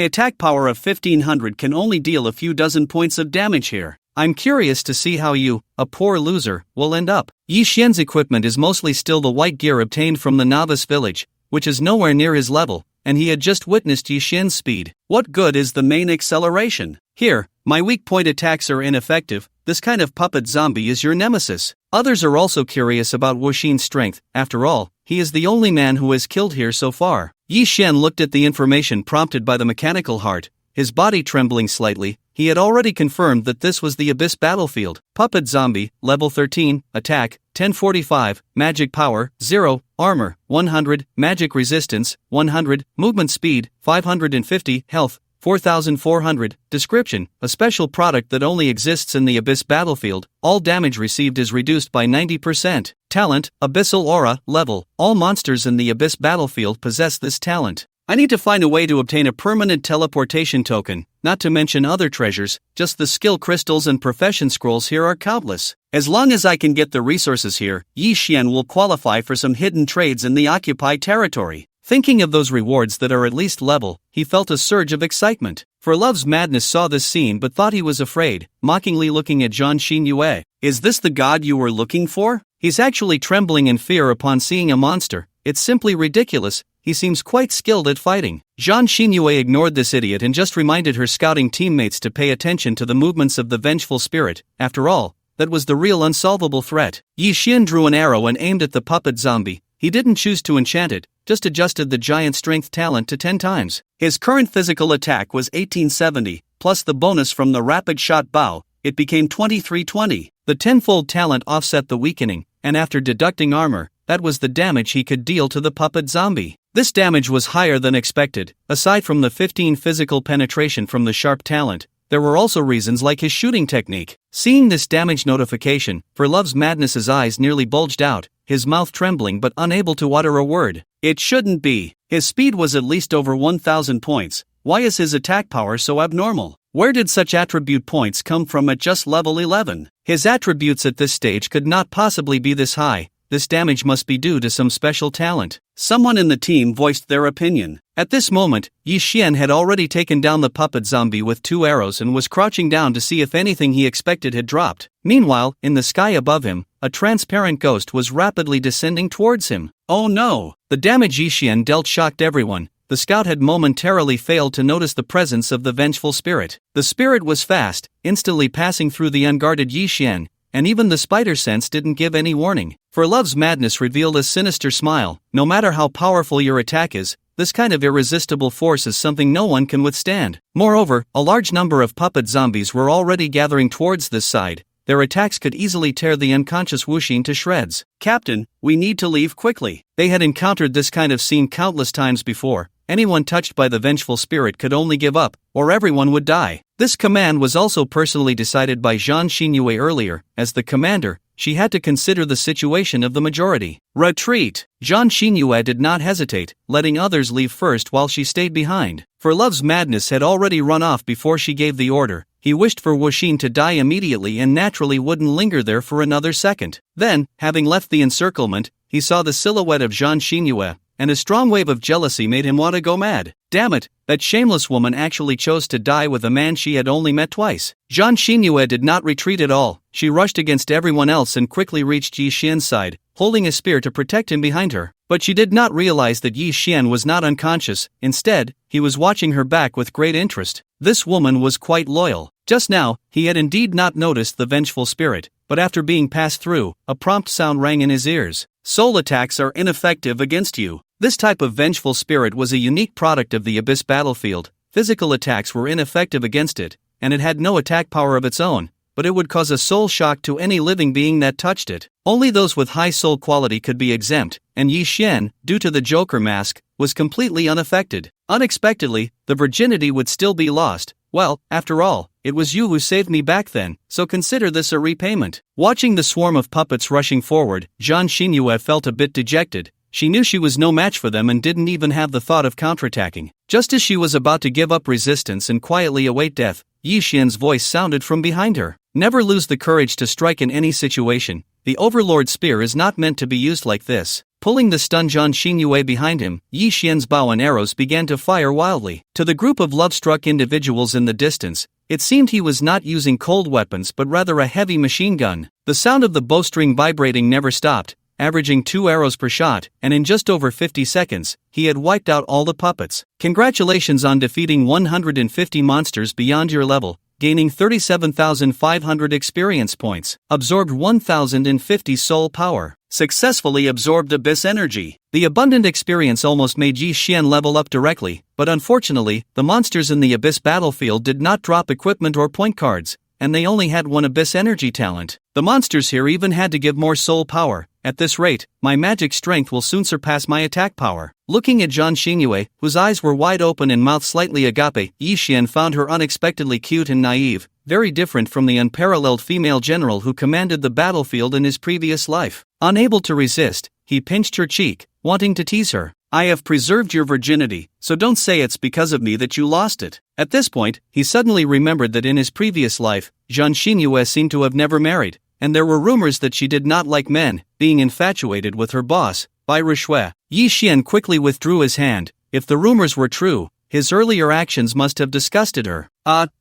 attack power of 1500 can only deal a few dozen points of damage here. I'm curious to see how you, a poor loser, will end up." Yi Xian's equipment is mostly still the white gear obtained from the Novice village, which is nowhere near his level, and he had just witnessed Yi Xian's speed. "What good is the main acceleration? Here, my weak point attacks are ineffective. This kind of puppet zombie is your nemesis." Others are also curious about Wuxin's strength. After all, he is the only man who has killed here so far. Yi Xian looked at the information prompted by the mechanical heart, his body trembling slightly. He had already confirmed that this was the Abyss battlefield. Puppet zombie, level 13, attack, 1045, magic power, 0, armor, 100, magic resistance, 100, movement speed, 550, health, 4400. Description: a special product that only exists in the Abyss battlefield. All damage received is reduced by 90%. Talent: Abyssal Aura, level. All monsters in the Abyss battlefield possess this talent. I need to find a way to obtain a permanent teleportation token, not to mention other treasures. Just the skill crystals and profession scrolls here are countless. As long as I can get the resources here, Yi Xian will qualify for some hidden trades in the occupied territory. Thinking of those rewards that are at least level, he felt a surge of excitement. For Love's Madness saw this scene but thought he was afraid, mockingly looking at Zhang Xinyue. "Is this the god you were looking for?" He's actually trembling in fear upon seeing a monster. It's simply ridiculous. He seems quite skilled at fighting. Zhang Xinyue ignored this idiot and just reminded her scouting teammates to pay attention to the movements of the vengeful spirit. After all, that was the real unsolvable threat. Yi Xian drew an arrow and aimed at the puppet zombie. He didn't choose to enchant it, just adjusted the giant strength talent to 10 times. His current physical attack was 1870, plus the bonus from the rapid shot bow, it became 2320. The tenfold talent offset the weakening, and after deducting armor, that was the damage he could deal to the puppet zombie. This damage was higher than expected. Aside from the 15 physical penetration from the sharp talent, there were also reasons like his shooting technique. Seeing this damage notification, for Love's Madness's eyes nearly bulged out, his mouth trembling but unable to utter a word. It shouldn't be. His speed was at least over 1000 points. Why is his attack power so abnormal? Where did such attribute points come from at just level 11? His attributes at this stage could not possibly be this high. This damage must be due to some special talent. Someone in the team voiced their opinion. At this moment, Yi Xian had already taken down the puppet zombie with 2 arrows and was crouching down to see if anything he expected had dropped. Meanwhile, in the sky above him, a transparent ghost was rapidly descending towards him. Oh no! The damage Yi Xian dealt shocked everyone. The scout had momentarily failed to notice the presence of the vengeful spirit. The spirit was fast, instantly passing through the unguarded Yi Xian, and even the spider sense didn't give any warning. For Love's Madness revealed a sinister smile. No matter how powerful your attack is, this kind of irresistible force is something no one can withstand. Moreover, a large number of puppet zombies were already gathering towards this side. Their attacks could easily tear the unconscious Wuxin to shreds. "Captain, we need to leave quickly." They had encountered this kind of scene countless times before. Anyone touched by the vengeful spirit could only give up, or everyone would die. This command was also personally decided by Zhang Xinyue earlier. As the commander, she had to consider the situation of the majority. "Retreat!" Zhang Xinyue did not hesitate, letting others leave first while she stayed behind. For Love's Madness had already run off before she gave the order. He wished for Wuxin to die immediately and naturally wouldn't linger there for another second. Then, having left the encirclement, he saw the silhouette of Jean Xinyue, and a strong wave of jealousy made him want to go mad. Damn it, that shameless woman actually chose to die with a man she had only met twice. Jean Xinyue did not retreat at all. She rushed against everyone else and quickly reached Yi Xian's side, holding a spear to protect him behind her. But she did not realize that Yi Xian was not unconscious. Instead, he was watching her back with great interest. This woman was quite loyal. Just now, he had indeed not noticed the vengeful spirit, but after being passed through, a prompt sound rang in his ears. Soul attacks are ineffective against you. This type of vengeful spirit was a unique product of the Abyss battlefield. Physical attacks were ineffective against it, and it had no attack power of its own, but it would cause a soul shock to any living being that touched it. Only those with high soul quality could be exempt, and Yi Xian, due to the Joker mask, was completely unaffected. Unexpectedly, the virginity would still be lost. Well, after all, it was you who saved me back then, so consider this a repayment. Watching the swarm of puppets rushing forward, Jean Xinyue felt a bit dejected. She knew she was no match for them and didn't even have the thought of counterattacking. Just as she was about to give up resistance and quietly await death, Yi Xian's voice sounded from behind her. Never lose the courage to strike in any situation. The Overlord spear is not meant to be used like this. Pulling the stunned Jean Xinyue behind him, Yi Xian's bow and arrows began to fire wildly. To the group of love-struck individuals in the distance, it seemed he was not using cold weapons but rather a heavy machine gun. The sound of the bowstring vibrating never stopped, averaging 2 arrows per shot, and in just over 50 seconds, he had wiped out all the puppets. Congratulations on defeating 150 monsters beyond your level, gaining 37,500 experience points, absorbed 1,050 soul power, successfully absorbed abyss energy. The abundant experience almost made Yi Xian level up directly, but unfortunately, the monsters in the abyss battlefield did not drop equipment or point cards, and they only had one abyss energy talent. The monsters here even had to give more soul power. At this rate, my magic strength will soon surpass my attack power. Looking at Jean Xinyue, whose eyes were wide open and mouth slightly agape, Yi Xian found her unexpectedly cute and naive, very different from the unparalleled female general who commanded the battlefield in his previous life. Unable to resist, he pinched her cheek, wanting to tease her. I have preserved your virginity, so don't say it's because of me that you lost it. At this point, he suddenly remembered that in his previous life, Jean Xinyue seemed to have never married, and there were rumors that she did not like men, being infatuated with her boss, Bai Ruxue. Yi Xian quickly withdrew his hand. If the rumors were true, his earlier actions must have disgusted her.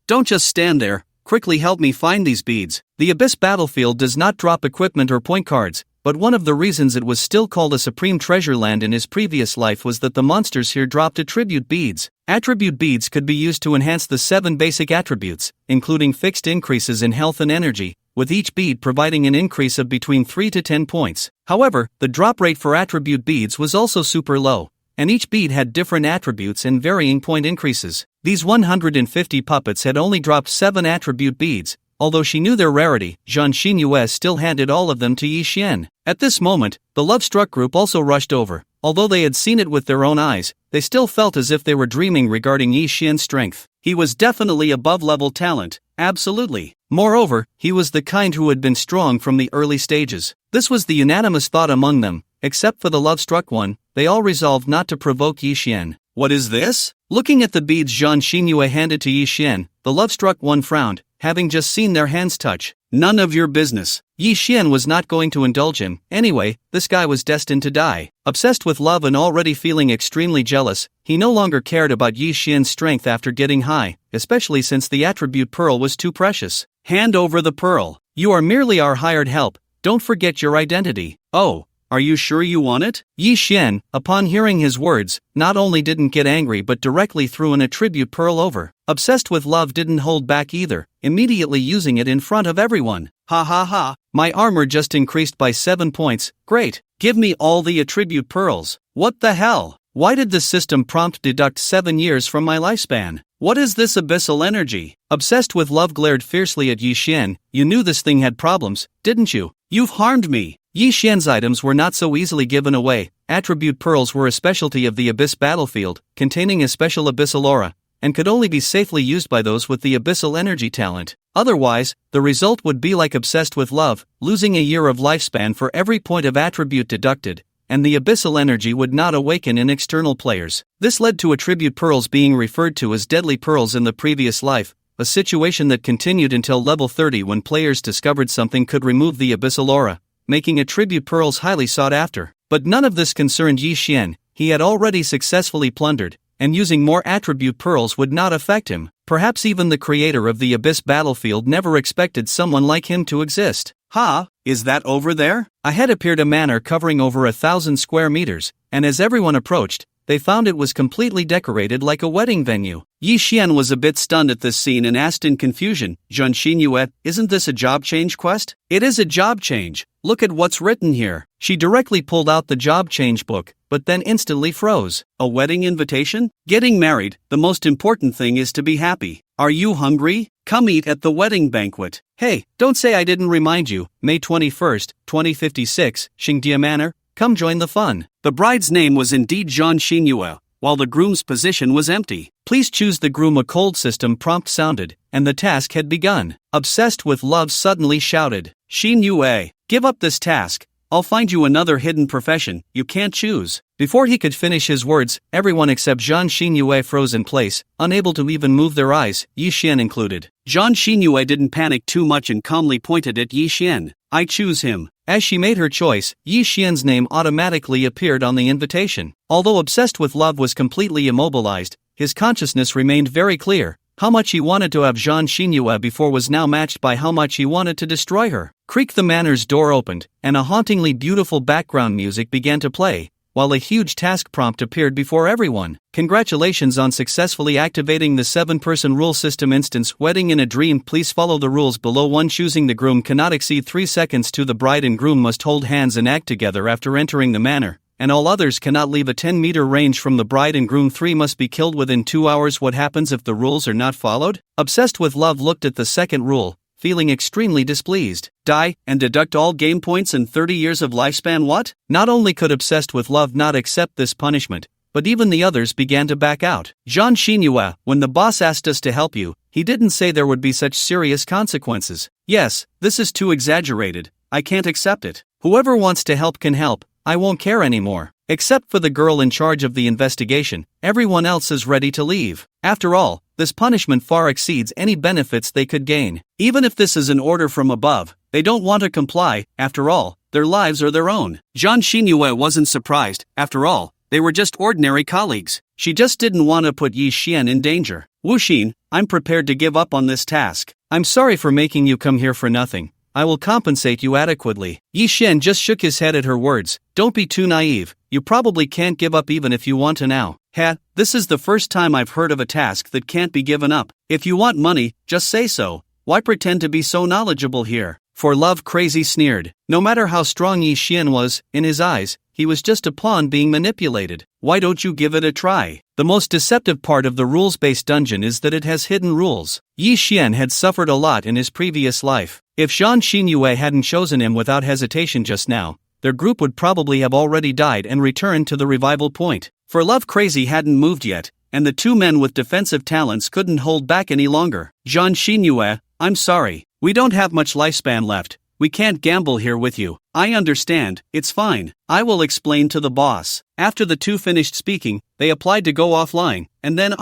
Don't just stand there, quickly help me find these beads. The Abyss battlefield does not drop equipment or point cards, but one of the reasons it was still called a Supreme Treasure Land in his previous life was that the monsters here dropped attribute beads. Attribute beads could be used to enhance the 7 basic attributes, including fixed increases in health and energy, with each bead providing an increase of between 3 to 10 points. However, the drop rate for attribute beads was also super low, and each bead had different attributes and varying point increases. These 150 puppets had only dropped 7 attribute beads. Although she knew their rarity, Jean Xinyue still handed all of them to Yi Xian. At this moment, the love-struck group also rushed over. Although they had seen it with their own eyes, they still felt as if they were dreaming regarding Yi Xian's strength. He was definitely above-level talent, absolutely. Moreover, he was the kind who had been strong from the early stages. This was the unanimous thought among them, except for the love-struck one. They all resolved not to provoke Yi Xian. What is this? Looking at the beads Jean Xinyue handed to Yi Xian, the love-struck one frowned, having just seen their hands touch. None of your business. Yi Xian was not going to indulge him. Anyway, this guy was destined to die. Obsessed with love and already feeling extremely jealous, he no longer cared about Yi Xian's strength after getting high, especially since the attribute pearl was too precious. Hand over the pearl. You are merely our hired help. Don't forget your identity. Oh, are you sure you want it? Yi Xian, upon hearing his words, not only didn't get angry but directly threw an attribute pearl over. Obsessed with love didn't hold back either, immediately using it in front of everyone. Ha ha ha, my armor just increased by 7 points, great. Give me all the attribute pearls. What the hell? Why did the system prompt deduct 7 years from my lifespan? What is this abyssal energy? Obsessed with love glared fiercely at Yi Xian. You knew this thing had problems, didn't you? You've harmed me. Yi Xian's items were not so easily given away. Attribute pearls were a specialty of the Abyss battlefield, containing a special abyssal aura, and could only be safely used by those with the abyssal energy talent. Otherwise, the result would be like obsessed with love, losing a year of lifespan for every point of attribute deducted, and the abyssal energy would not awaken in external players. This led to attribute pearls being referred to as deadly pearls in the previous life, a situation that continued until level 30 when players discovered something could remove the abyssal aura, making attribute pearls highly sought after. But none of this concerned Yi Xian. He had already successfully plundered, and using more attribute pearls would not affect him. Perhaps even the creator of the Abyss battlefield never expected someone like him to exist. Ha, is that over there? Ahead appeared a manor covering over 1,000 square meters, and as everyone approached, they found it was completely decorated like a wedding venue. Yi Xian was a bit stunned at this scene and asked in confusion, Zhen Xinyue, isn't this a job change quest? It is a job change. Look at what's written here. She directly pulled out the job change book, but then instantly froze. A wedding invitation? Getting married, the most important thing is to be happy. Are you hungry? Come eat at the wedding banquet. Hey, don't say I didn't remind you. May 21st, 2056, Xingdia Manor. Come join the fun. The bride's name was indeed Zhan Xinyue, while the groom's position was empty. Please choose the groom. A cold system prompt sounded, and the task had begun. Obsessed with love suddenly shouted, Xinyue, give up this task. I'll find you another hidden profession you can't choose. Before he could finish his words, everyone except Zhan Xinyue froze in place, unable to even move their eyes, Yi Xian included. Zhan Xinyue didn't panic too much and calmly pointed at Yi Xian. I choose him. As she made her choice, Yi Xian's name automatically appeared on the invitation. Although obsessed with love was completely immobilized, his consciousness remained very clear. How much he wanted to have Zhan Xinyue before was now matched by how much he wanted to destroy her. Creak, the manor's door opened, and a hauntingly beautiful background music began to play, while a huge task prompt appeared before everyone. Congratulations on successfully activating the 7-person rule system instance. Wedding in a dream. Please follow the rules below. 1. Choosing the groom cannot exceed 3 seconds. 2. The bride and groom must hold hands and act together after entering the manor, and all others cannot leave a 10-meter range from the bride and groom. 3. Must be killed within 2 hours. What happens if the rules are not followed? Obsessed with love looked at the second rule, feeling extremely displeased. Die, and deduct all game points and 30 years of lifespan. What? Not only could obsessed with love not accept this punishment, but even the others began to back out. Zhan Xinyue, when the boss asked us to help you, he didn't say there would be such serious consequences. Yes, this is too exaggerated. I can't accept it. Whoever wants to help can help. I won't care anymore. Except for the girl in charge of the investigation, everyone else is ready to leave. After all, this punishment far exceeds any benefits they could gain. Even if this is an order from above, they don't want to comply. After all, their lives are their own. Zhan Xinyue wasn't surprised. After all, they were just ordinary colleagues. She just didn't want to put Yi Xian in danger. Wu Xin, I'm prepared to give up on this task. I'm sorry for making you come here for nothing. I will compensate you adequately. Yi Xian just shook his head at her words. Don't be too naive. You probably can't give up even if you want to now. This is the first time I've heard of a task that can't be given up. If you want money, just say so. Why pretend to be so knowledgeable here? For love, Crazy sneered. No matter how strong Yi Xian was, in his eyes, he was just a pawn being manipulated. Why don't you give it a try? The most deceptive part of the rules-based dungeon is that it has hidden rules. Yi Xian had suffered a lot in his previous life. If Zhan Xinyue hadn't chosen him without hesitation just now, their group would probably have already died and returned to the revival point. For love, Crazy hadn't moved yet, and the 2 men with defensive talents couldn't hold back any longer. Zhan Xinyue, I'm sorry. We don't have much lifespan left. We can't gamble here with you. I understand, it's fine. I will explain to the boss. After the 2 finished speaking, they applied to go offline, and then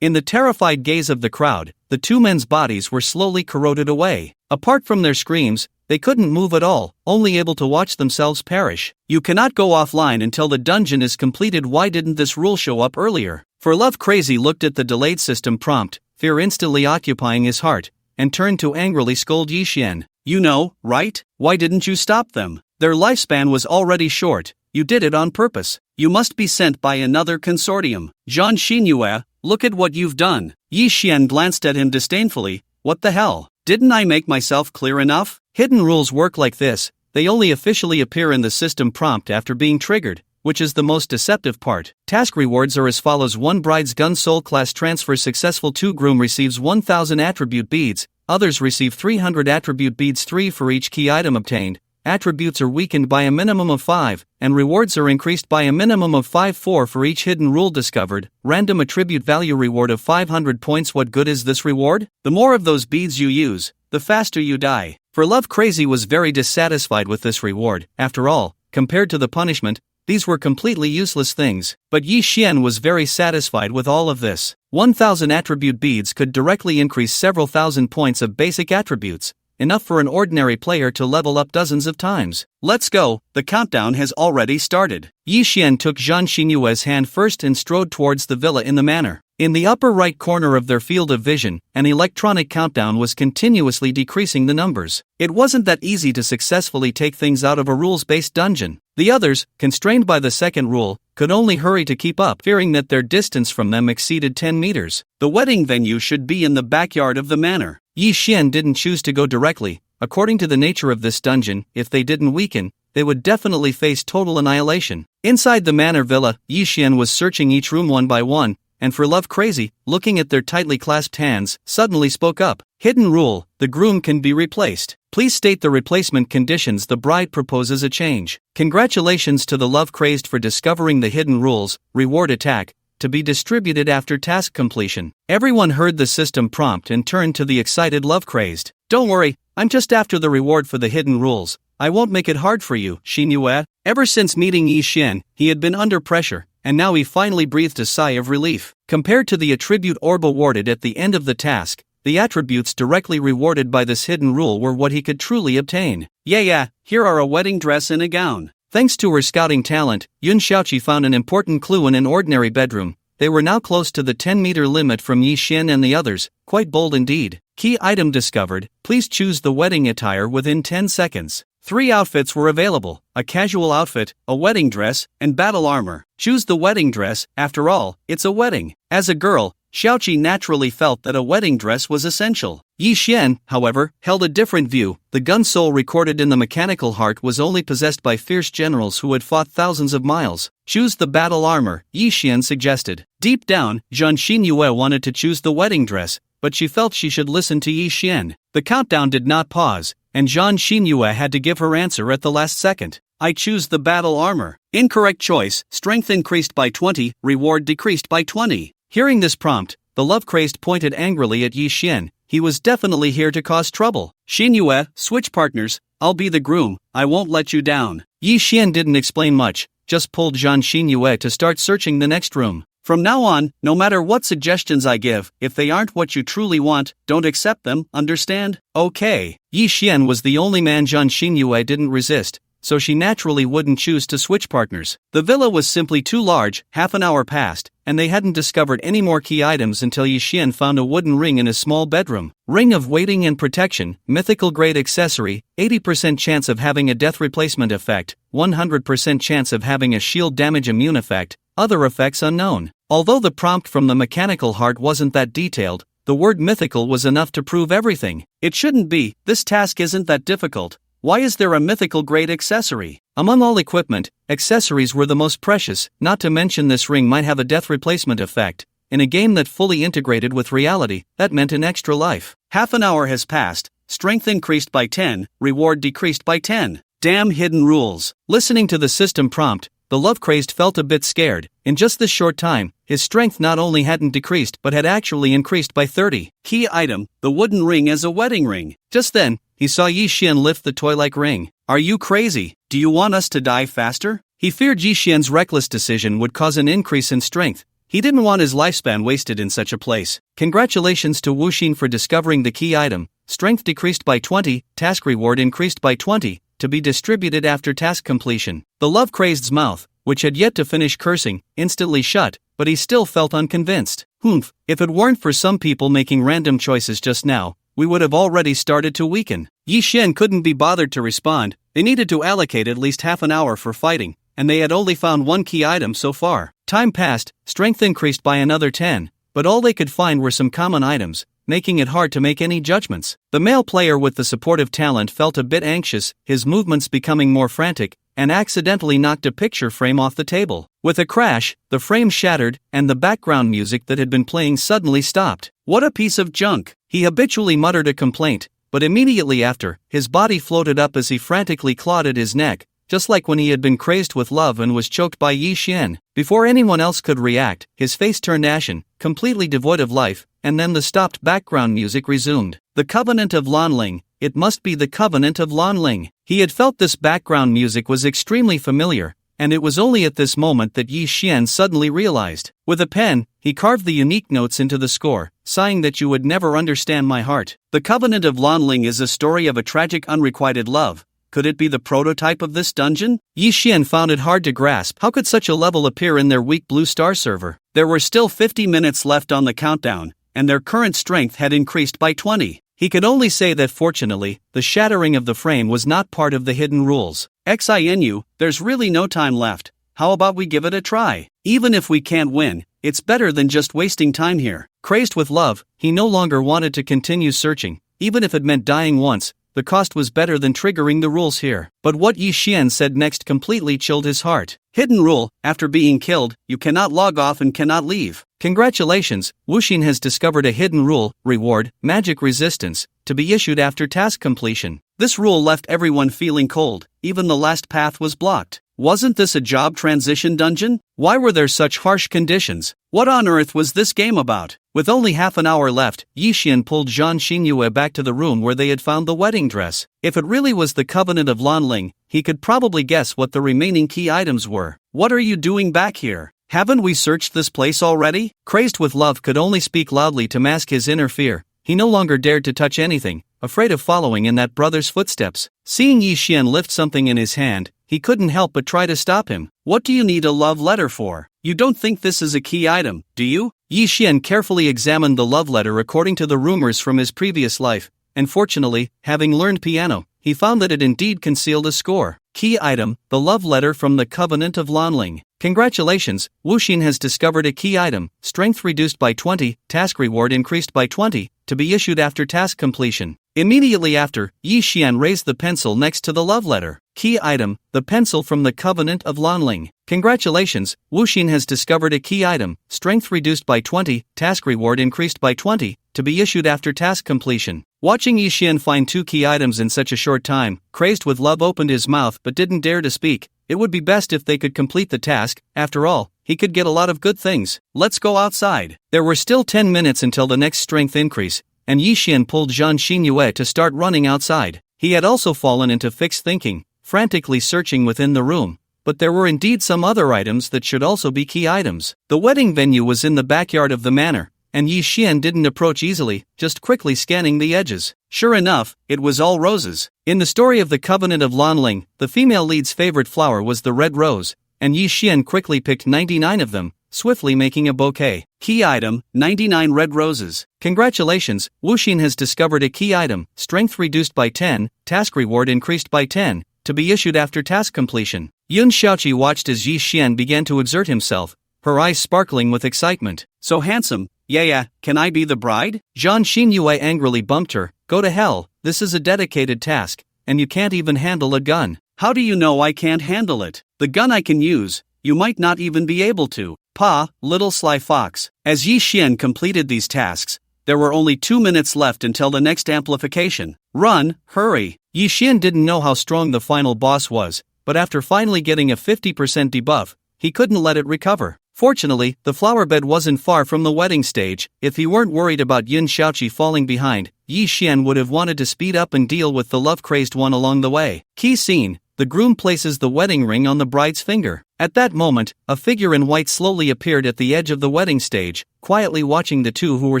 in the terrified gaze of the crowd, the 2 men's bodies were slowly corroded away. Apart from their screams, they couldn't move at all, only able to watch themselves perish. You cannot go offline until the dungeon is completed. Why didn't this rule show up earlier? For love, Crazy looked at the delayed system prompt, fear instantly occupying his heart, and turned to angrily scold Yi Xian. You know, right? Why didn't you stop them? Their lifespan was already short. You did it on purpose. You must be sent by another consortium. Zhan Xinyue, look at what you've done. Yi Xian glanced at him disdainfully. What the hell? Didn't I make myself clear enough? Hidden rules work like this. They only officially appear in the system prompt after being triggered, which is the most deceptive part. Task rewards are as follows: 1 Bride's Gun Soul Class transfer successful. 2 Groom receives 1000 attribute beads. Others receive 300 attribute beads. 3 For each key item obtained, attributes are weakened by a minimum of 5, and rewards are increased by a minimum of 5. 4 For each hidden rule discovered, random attribute value reward of 500 points. What good is this reward? The more of those beads you use, the faster you die. For love, Crazy was very dissatisfied with this reward. After all, compared to the punishment, these were completely useless things. But Yi Xian was very satisfied with all of this. 1000 attribute beads could directly increase several thousand points of basic attributes, enough for an ordinary player to level up dozens of times. Let's go, the countdown has already started. Yi Xian took Zhang Xinyue's hand first and strode towards the villa in the manor. In the upper right corner of their field of vision, an electronic countdown was continuously decreasing the numbers. It wasn't that easy to successfully take things out of a rules-based dungeon. The others, constrained by the second rule, could only hurry to keep up, fearing that their distance from them exceeded 10 meters. The wedding venue should be in the backyard of the manor. Yi Xian didn't choose to go directly. According to the nature of this dungeon, if they didn't weaken, they would definitely face total annihilation. Inside the manor villa, Yi Xian was searching each room one by one, and for love crazy, looking at their tightly clasped hands, suddenly spoke up. Hidden rule, the groom can be replaced. Please state the replacement conditions. The bride proposes a change. Congratulations to the love crazed for discovering the hidden rules. Reward attack, to be distributed after task completion. Everyone heard the system prompt and turned to the excited love crazed. Don't worry, I'm just after the reward for the hidden rules. I won't make it hard for you, Xinyue. Ever since meeting Yi Xian, he had been under pressure, and now he finally breathed a sigh of relief. Compared to the attribute orb awarded at the end of the task, the attributes directly rewarded by this hidden rule were what he could truly obtain. Yeah, here are a wedding dress and a gown. Thanks to her scouting talent, Yun Xiaoqi found an important clue in an ordinary bedroom. They were now close to the 10-meter limit from Yi Xian and the others, quite bold indeed. Key item discovered, please choose the wedding attire within 10 seconds. 3 outfits were available, a casual outfit, a wedding dress, and battle armor. Choose the wedding dress, after all, it's a wedding. As a girl, Xiaoqi naturally felt that a wedding dress was essential. Yi Xian, however, held a different view. The gun soul recorded in the mechanical heart was only possessed by fierce generals who had fought thousands of miles. Choose the battle armor, Yi Xian suggested. Deep down, Zhang Xinyue wanted to choose the wedding dress, but she felt she should listen to Yi Xian. The countdown did not pause, and Zhang Xinyue had to give her answer at the last second. I choose the battle armor. Incorrect choice, strength increased by 20, reward decreased by 20. Hearing this prompt, the love-crazed pointed angrily at Yi Xian. He was definitely here to cause trouble. Xinyue, switch partners, I'll be the groom, I won't let you down. Yi Xian didn't explain much, just pulled Zhang Xinyue to start searching the next room. From now on, no matter what suggestions I give, if they aren't what you truly want, don't accept them, understand? Okay. Yi Xian was the only man Zhang Xinyue didn't resist, so she naturally wouldn't choose to switch partners. The villa was simply too large. Half an hour passed, and they hadn't discovered any more key items until Yi Xian found a wooden ring in a small bedroom. Ring of waiting and protection, mythical grade accessory, 80% chance of having a death replacement effect, 100% chance of having a shield damage immune effect, other effects unknown. Although the prompt from the mechanical heart wasn't that detailed, the word mythical was enough to prove everything. It shouldn't be, this task isn't that difficult. Why is there a mythical grade accessory? Among all equipment, accessories were the most precious, not to mention this ring might have a death replacement effect. In a game that fully integrated with reality, that meant an extra life. Half an hour has passed, strength increased by 10, reward decreased by 10. Damn hidden rules. Listening to the system prompt, the love-crazed felt a bit scared. In just this short time, his strength not only hadn't decreased but had actually increased by 30. Key item, the wooden ring as a wedding ring. Just then, he saw Yi Xian lift the toy-like ring. Are you crazy? Do you want us to die faster? He feared Yi Xian's reckless decision would cause an increase in strength. He didn't want his lifespan wasted in such a place. Congratulations to Wu Xin for discovering the key item. Strength decreased by 20, task reward increased by 20, to be distributed after task completion. The love-crazed's mouth, which had yet to finish cursing, instantly shut, but he still felt unconvinced. If it weren't for some people making random choices just now, we would have already started to weaken. Yi Xian couldn't be bothered to respond. They needed to allocate at least half an hour for fighting, and they had only found one key item so far. Time passed, strength increased by another 10, but all they could find were some common items, making it hard to make any judgments. The male player with the supportive talent felt a bit anxious, his movements becoming more frantic, and accidentally knocked a picture frame off the table. With a crash, the frame shattered, and the background music that had been playing suddenly stopped. What a piece of junk! He habitually muttered a complaint, but immediately after, his body floated up as he frantically clawed at his neck, just like when he had been crazed with love and was choked by Yi Xian. Before anyone else could react, his face turned ashen, completely devoid of life, and then the stopped background music resumed. The Covenant of Lanling. It must be the Covenant of Lanling. He had felt this background music was extremely familiar, and it was only at this moment that Yi Xian suddenly realized. With a pen, he carved the unique notes into the score, sighing that you would never understand my heart. The Covenant of Lanling is a story of a tragic unrequited love. Could it be the prototype of this dungeon? Yi Xian found it hard to grasp. How could such a level appear in their weak Blue Star server? There were still 50 minutes left on the countdown, and their current strength had increased by 20. He could only say that fortunately, the shattering of the frame was not part of the hidden rules. XINU, there's really no time left. How about we give it a try? Even if we can't win, it's better than just wasting time here. Crazed with love, he no longer wanted to continue searching, even if it meant dying once. The cost was better than triggering the rules here. But what Yi Xian said next completely chilled his heart. Hidden rule, after being killed, you cannot log off and cannot leave. Congratulations, Wuxin has discovered a hidden rule, reward, magic resistance, to be issued after task completion. This rule left everyone feeling cold, even the last path was blocked. Wasn't this a job transition dungeon? Why were there such harsh conditions? What on earth was this game about? With only half an hour left, Yi Xian pulled Zhang Xinyue back to the room where they had found the wedding dress. If it really was the Covenant of Lanling, he could probably guess what the remaining key items were. What are you doing back here? Haven't we searched this place already? Crazed with love could only speak loudly to mask his inner fear. He no longer dared to touch anything, afraid of following in that brother's footsteps. Seeing Yi Xian lift something in his hand, he couldn't help but try to stop him. What do you need a love letter for? You don't think this is a key item, do you? Yi Xian carefully examined the love letter according to the rumors from his previous life, and fortunately, having learned piano, he found that it indeed concealed a score. Key item, the love letter from the Covenant of Lanling. Congratulations, Wuxin has discovered a key item, strength reduced by 20, task reward increased by 20, to be issued after task completion. Immediately after, Yi Xian raised the pencil next to the love letter. Key item, the pencil from the Covenant of Lanling. Congratulations, Wuxin has discovered a key item, strength reduced by 20, task reward increased by 20, to be issued after task completion. Watching Yi Xian find 2 key items in such a short time, Crazed with love opened his mouth but didn't dare to speak. It would be best if they could complete the task. After all, he could get a lot of good things. Let's go outside. There were still 10 minutes until the next strength increase, and Yi Xian pulled Zhang Xinyue to start running outside. He had also fallen into fixed thinking, frantically searching within the room. But there were indeed some other items that should also be key items. The wedding venue was in the backyard of the manor, and Yi Xian didn't approach easily, just quickly scanning the edges. Sure enough, it was all roses. In the story of the Covenant of Lanling, the female lead's favorite flower was the red rose, and Yi Xian quickly picked 99 of them, swiftly making a bouquet. Key item, 99 red roses. Congratulations, Wuxin has discovered a key item, strength reduced by 10, task reward increased by 10, to be issued after task completion. Yun Xiaoqi watched as Yi Xian began to exert himself, her eyes sparkling with excitement. So handsome, yeah, can I be the bride? Zhang Xinyue angrily bumped her. Go to hell, this is a dedicated task, and you can't even handle a gun. How do you know I can't handle it? The gun I can use, you might not even be able to. Pa, little sly fox. As Yi Xian completed these tasks, there were only 2 minutes left until the next amplification. Run, hurry. Yi Xian didn't know how strong the final boss was, but after finally getting a 50% debuff, he couldn't let it recover. Fortunately, the flower bed wasn't far from the wedding stage. If he weren't worried about Yun Xiaoqi falling behind, Yi Xian would have wanted to speed up and deal with the love-crazed one along the way. Key scene, the groom places the wedding ring on the bride's finger. At that moment, a figure in white slowly appeared at the edge of the wedding stage, quietly watching the two who were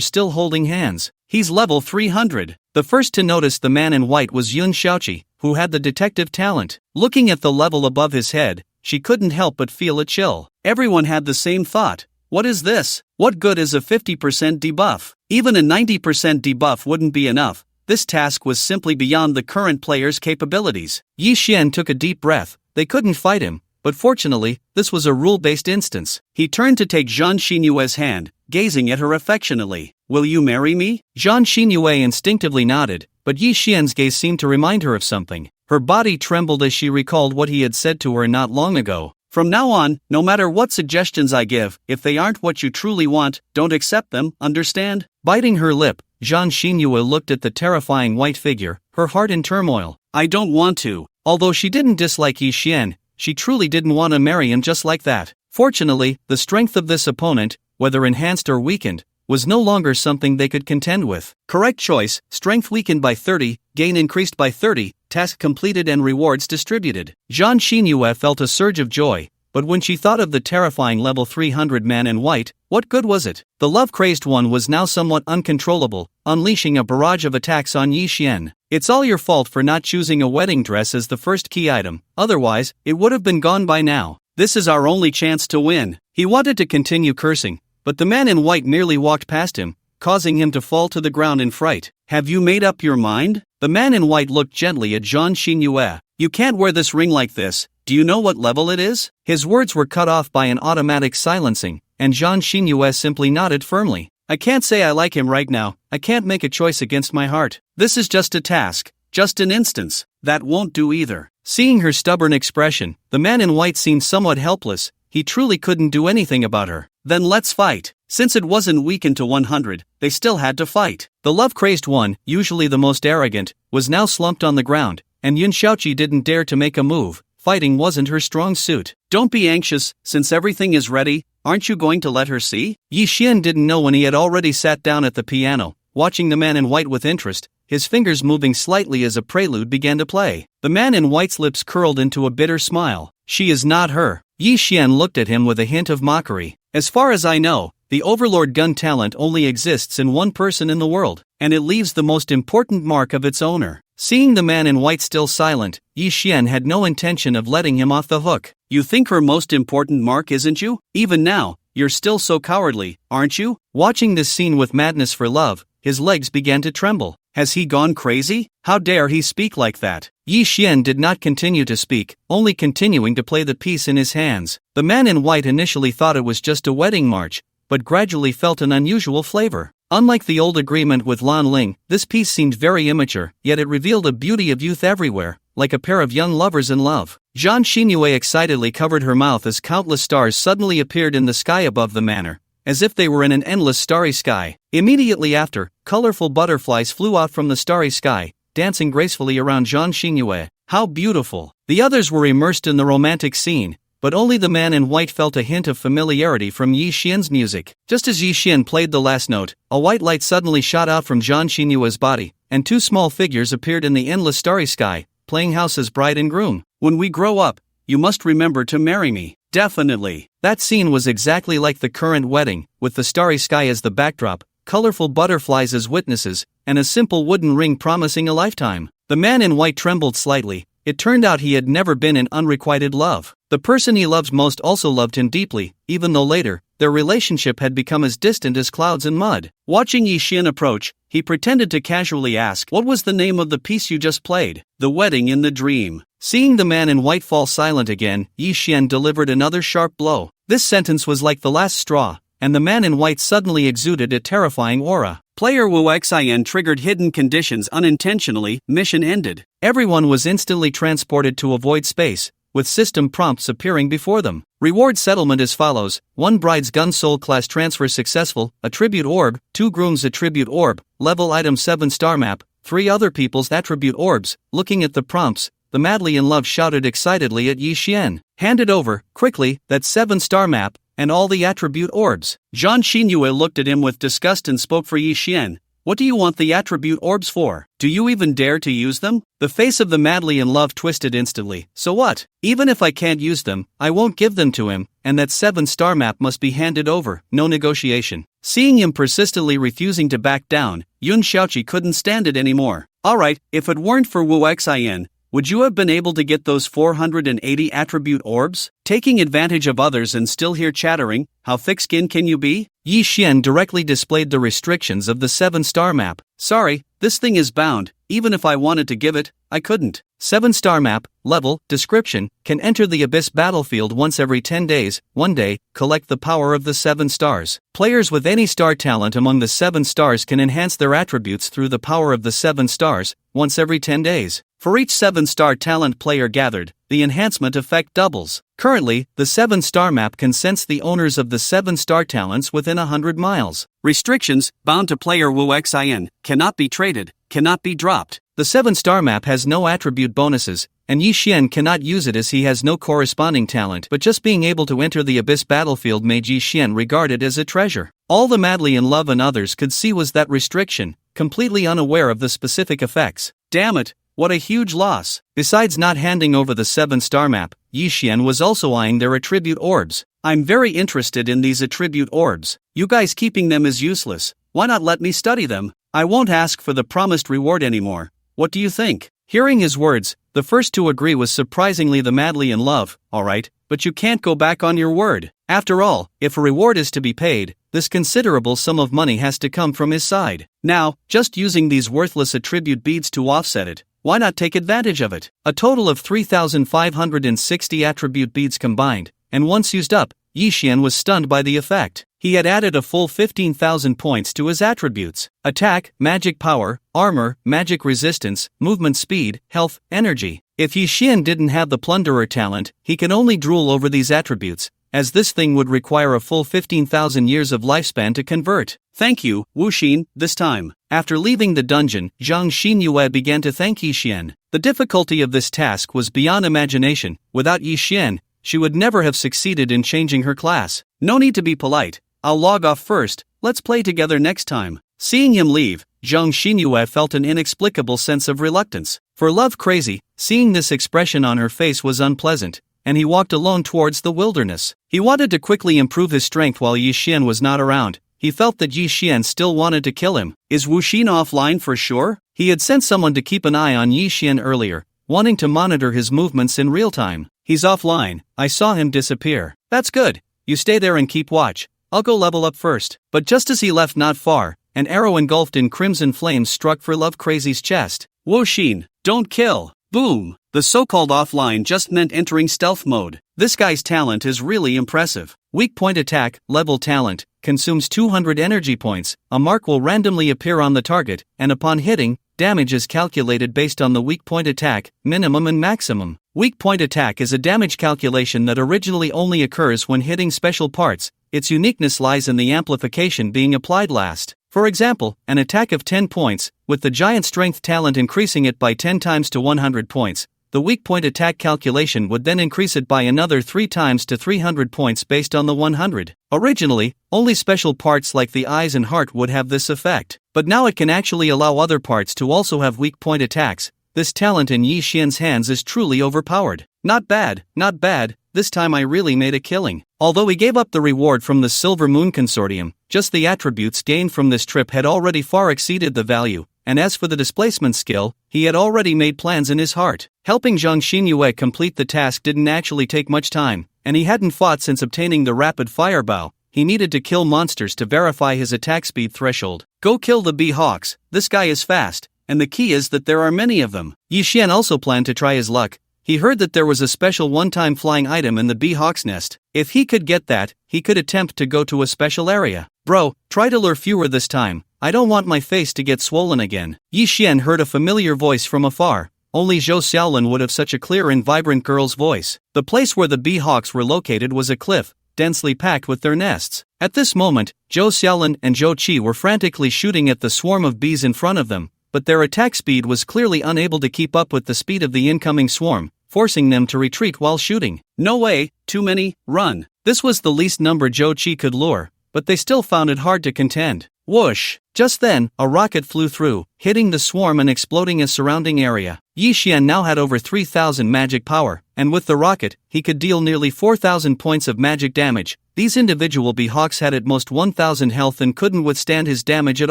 still holding hands. He's level 300. The first to notice the man in white was Yun Xiaoqi, who had the detective talent. Looking at the level above his head, she couldn't help but feel a chill. Everyone had the same thought. What is this? What good is a 50% debuff? Even a 90% debuff wouldn't be enough. This task was simply beyond the current player's capabilities. Yi Xian took a deep breath. They couldn't fight him, but fortunately, this was a rule-based instance. He turned to take Zhang Xinyue's hand, gazing at her affectionately. Will you marry me? Zhang Xinyue instinctively nodded, but Yi Xian's gaze seemed to remind her of something. Her body trembled as she recalled what he had said to her not long ago. From now on, no matter what suggestions I give, if they aren't what you truly want, don't accept them, understand? Biting her lip, Zhang Xinyue looked at the terrifying white figure, her heart in turmoil. I don't want to. Although she didn't dislike Yi Xian, she truly didn't want to marry him just like that. Fortunately, the strength of this opponent, whether enhanced or weakened, was no longer something they could contend with. Correct choice, strength weakened by 30, gain increased by 30, task completed and rewards distributed. Zhang Xinyue felt a surge of joy, but when she thought of the terrifying level 300 man in white, what good was it? The love-crazed one was now somewhat uncontrollable, unleashing a barrage of attacks on Yi Xian. It's all your fault for not choosing a wedding dress as the first key item, otherwise, it would have been gone by now. This is our only chance to win. He wanted to continue cursing, but the man in white merely walked past him, causing him to fall to the ground in fright. Have you made up your mind? The man in white looked gently at Zhang Xinyue. You can't wear this ring like this. Do you know what level it is? His words were cut off by an automatic silencing, and Zhang Xinyue simply nodded firmly. I can't say I like him right now. I can't make a choice against my heart. This is just a task, just an instance. That won't do either. Seeing her stubborn expression, the man in white seemed somewhat helpless. He truly couldn't do anything about her. Then let's fight. Since it wasn't weakened to 100, they still had to fight. The love-crazed one, usually the most arrogant, was now slumped on the ground, and Yun Xiaoqi didn't dare to make a move. Fighting wasn't her strong suit. Don't be anxious, since everything is ready, aren't you going to let her see? Yi Xian didn't know when he had already sat down at the piano, watching the man in white with interest, his fingers moving slightly as a prelude began to play. The man in white's lips curled into a bitter smile. She is not her. Yi Xian looked at him with a hint of mockery. As far as I know, the Overlord gun talent only exists in one person in the world, and it leaves the most important mark of its owner. Seeing the man in white still silent, Yi Xian had no intention of letting him off the hook. You think her most important mark, isn't you? Even now, you're still so cowardly, aren't you? Watching this scene with madness for love, his legs began to tremble. Has he gone crazy? How dare he speak like that? Yi Xian did not continue to speak, only continuing to play the piece in his hands. The man in white initially thought it was just a wedding march, but gradually felt an unusual flavor. Unlike the old agreement with Lan Ling, this piece seemed very immature, yet it revealed a beauty of youth everywhere, like a pair of young lovers in love. Zhang Xinyue excitedly covered her mouth as countless stars suddenly appeared in the sky above the manor, as if they were in an endless starry sky. Immediately after, colorful butterflies flew out from the starry sky, dancing gracefully around Zhang Xinyue. How beautiful! The others were immersed in the romantic scene, but only the man in white felt a hint of familiarity from Yi Xian's music. Just as Yi Xian played the last note, a white light suddenly shot out from Zhang Xinyue's body, and two small figures appeared in the endless starry sky, playing house as bride and groom. When we grow up, you must remember to marry me. Definitely. That scene was exactly like the current wedding, with the starry sky as the backdrop, colorful butterflies as witnesses, and a simple wooden ring promising a lifetime. The man in white trembled slightly. It turned out he had never been in unrequited love. The person he loved most also loved him deeply, even though later, their relationship had become as distant as clouds and mud. Watching Yi Xian approach, he pretended to casually ask, "What was the name of the piece you just played?" "The Wedding in the Dream." Seeing the man in white fall silent again, Yi Xian delivered another sharp blow. This sentence was like the last straw, and the man in white suddenly exuded a terrifying aura. Player Wu Xin triggered hidden conditions unintentionally, mission ended. Everyone was instantly transported to a void space, with system prompts appearing before them. Reward settlement as follows: 1 bride's gun soul class transfer successful, attribute orb, 2 grooms attribute orb, level item 7 star map, 3 other people's attribute orbs. Looking at the prompts, the madly in love shouted excitedly at Yi Xian. Hand it over, quickly, that 7 star map, and all the attribute orbs. Zhang Xinyue looked at him with disgust and spoke for Yi Xian. What do you want the attribute orbs for? Do you even dare to use them? The face of the madly in love twisted instantly. So what? Even if I can't use them, I won't give them to him, and that 7 star map must be handed over, no negotiation. Seeing him persistently refusing to back down, Yun Xiaoqi couldn't stand it anymore. Alright, if it weren't for Wu Xin, would you have been able to get those 480 attribute orbs? Taking advantage of others and still here chattering, how thick-skinned can you be? Yi Xian directly displayed the restrictions of the 7 star map. Sorry, this thing is bound. Even if I wanted to give it, I couldn't. 7 star map, level, description, can enter the Abyss battlefield once every 10 days, 1 day, collect the power of the 7 stars. Players with any star talent among the 7 stars can enhance their attributes through the power of the 7 stars, once every 10 days. For each 7 star talent player gathered, the enhancement effect doubles. Currently, the 7 star map can sense the owners of the 7 star talents within 100 miles. Restrictions: bound to player Wu Xin, cannot be traded, cannot be dropped. The 7 star map has no attribute bonuses, and Yi Xian cannot use it as he has no corresponding talent, but just being able to enter the Abyss battlefield made Yi Xian regard it as a treasure. All the madly in love and others could see was that restriction, completely unaware of the specific effects. Damn it, What a huge loss. Besides not handing over the 7-star map, Yi Xian was also eyeing their attribute orbs. I'm very interested in these attribute orbs. You guys keeping them is useless. Why not let me study them? I won't ask for the promised reward anymore. What do you think? Hearing his words, the first to agree was surprisingly the madly in love. Alright, but you can't go back on your word. After all, if a reward is to be paid, this considerable sum of money has to come from his side. Now, just using these worthless attribute beads to offset it, why not take advantage of it? A total of 3,560 attribute beads combined, and once used up, Yi Xian was stunned by the effect. He had added a full 15,000 points to his attributes: attack, magic power, armor, magic resistance, movement speed, health, energy. If Yi Xian didn't have the plunderer talent, he can only drool over these attributes, as this thing would require a full 15,000 years of lifespan to convert. Thank you, Wu Xin, this time. After leaving the dungeon, Zhang Xinyue began to thank Yi Xian. The difficulty of this task was beyond imagination. Without Yi Xian, she would never have succeeded in changing her class. No need to be polite. I'll log off first, let's play together next time. Seeing him leave, Zhang Xinyue felt an inexplicable sense of reluctance. For love crazy, seeing this expression on her face was unpleasant, and he walked alone towards the wilderness. He wanted to quickly improve his strength while Yi Xian was not around. He felt that Yi Xian still wanted to kill him. Is Wu Xin offline for sure? He had sent someone to keep an eye on Yi Xian earlier, wanting to monitor his movements in real time. He's offline. I saw him disappear. That's good. You stay there and keep watch. I'll go level up first. But just as he left not far, an arrow engulfed in crimson flames struck for Love Crazy's chest. Wu Xin, don't kill. Boom. The so-called offline just meant entering stealth mode. This guy's talent is really impressive. Weak point attack, level talent, consumes 200 energy points. A mark will randomly appear on the target, and upon hitting, damage is calculated based on the weak point attack, minimum and maximum. Weak point attack is a damage calculation that originally only occurs when hitting special parts. Its uniqueness lies in the amplification being applied last. For example, an attack of 10 points, with the giant strength talent increasing it by 10 times to 100 points, the weak point attack calculation would then increase it by another 3 times to 300 points based on the 100. Originally, only special parts like the eyes and heart would have this effect, but now it can actually allow other parts to also have weak point attacks. This talent in Yi Xian's hands is truly overpowered. Not bad, not bad, this time I really made a killing. Although he gave up the reward from the Silver Moon Consortium, just the attributes gained from this trip had already far exceeded the value, and as for the displacement skill, he had already made plans in his heart. Helping Zhang Xinyue complete the task didn't actually take much time, and he hadn't fought since obtaining the rapid fire bow. He needed to kill monsters to verify his attack speed threshold. Go kill the bee hawks, this guy is fast, and the key is that there are many of them. Yi Xian also planned to try his luck. He heard that there was a special one-time flying item in the bee hawk's nest. If he could get that, he could attempt to go to a special area. Bro, try to lure fewer this time. I don't want my face to get swollen again. Yi Xian heard a familiar voice from afar. Only Zhou Xiaolin would have such a clear and vibrant girl's voice. The place where the bee hawks were located was a cliff, densely packed with their nests. At this moment, Zhou Xiaolin and Zhou Qi were frantically shooting at the swarm of bees in front of them, but their attack speed was clearly unable to keep up with the speed of the incoming swarm, forcing them to retreat while shooting. No way, too many, run. This was the least number Zhou Qi could lure, but they still found it hard to contend. Whoosh! Just then, a rocket flew through, hitting the swarm and exploding a surrounding area. Yi Xian now had over 3,000 magic power, and with the rocket, he could deal nearly 4,000 points of magic damage. These individual bee hawks had at most 1,000 health and couldn't withstand his damage at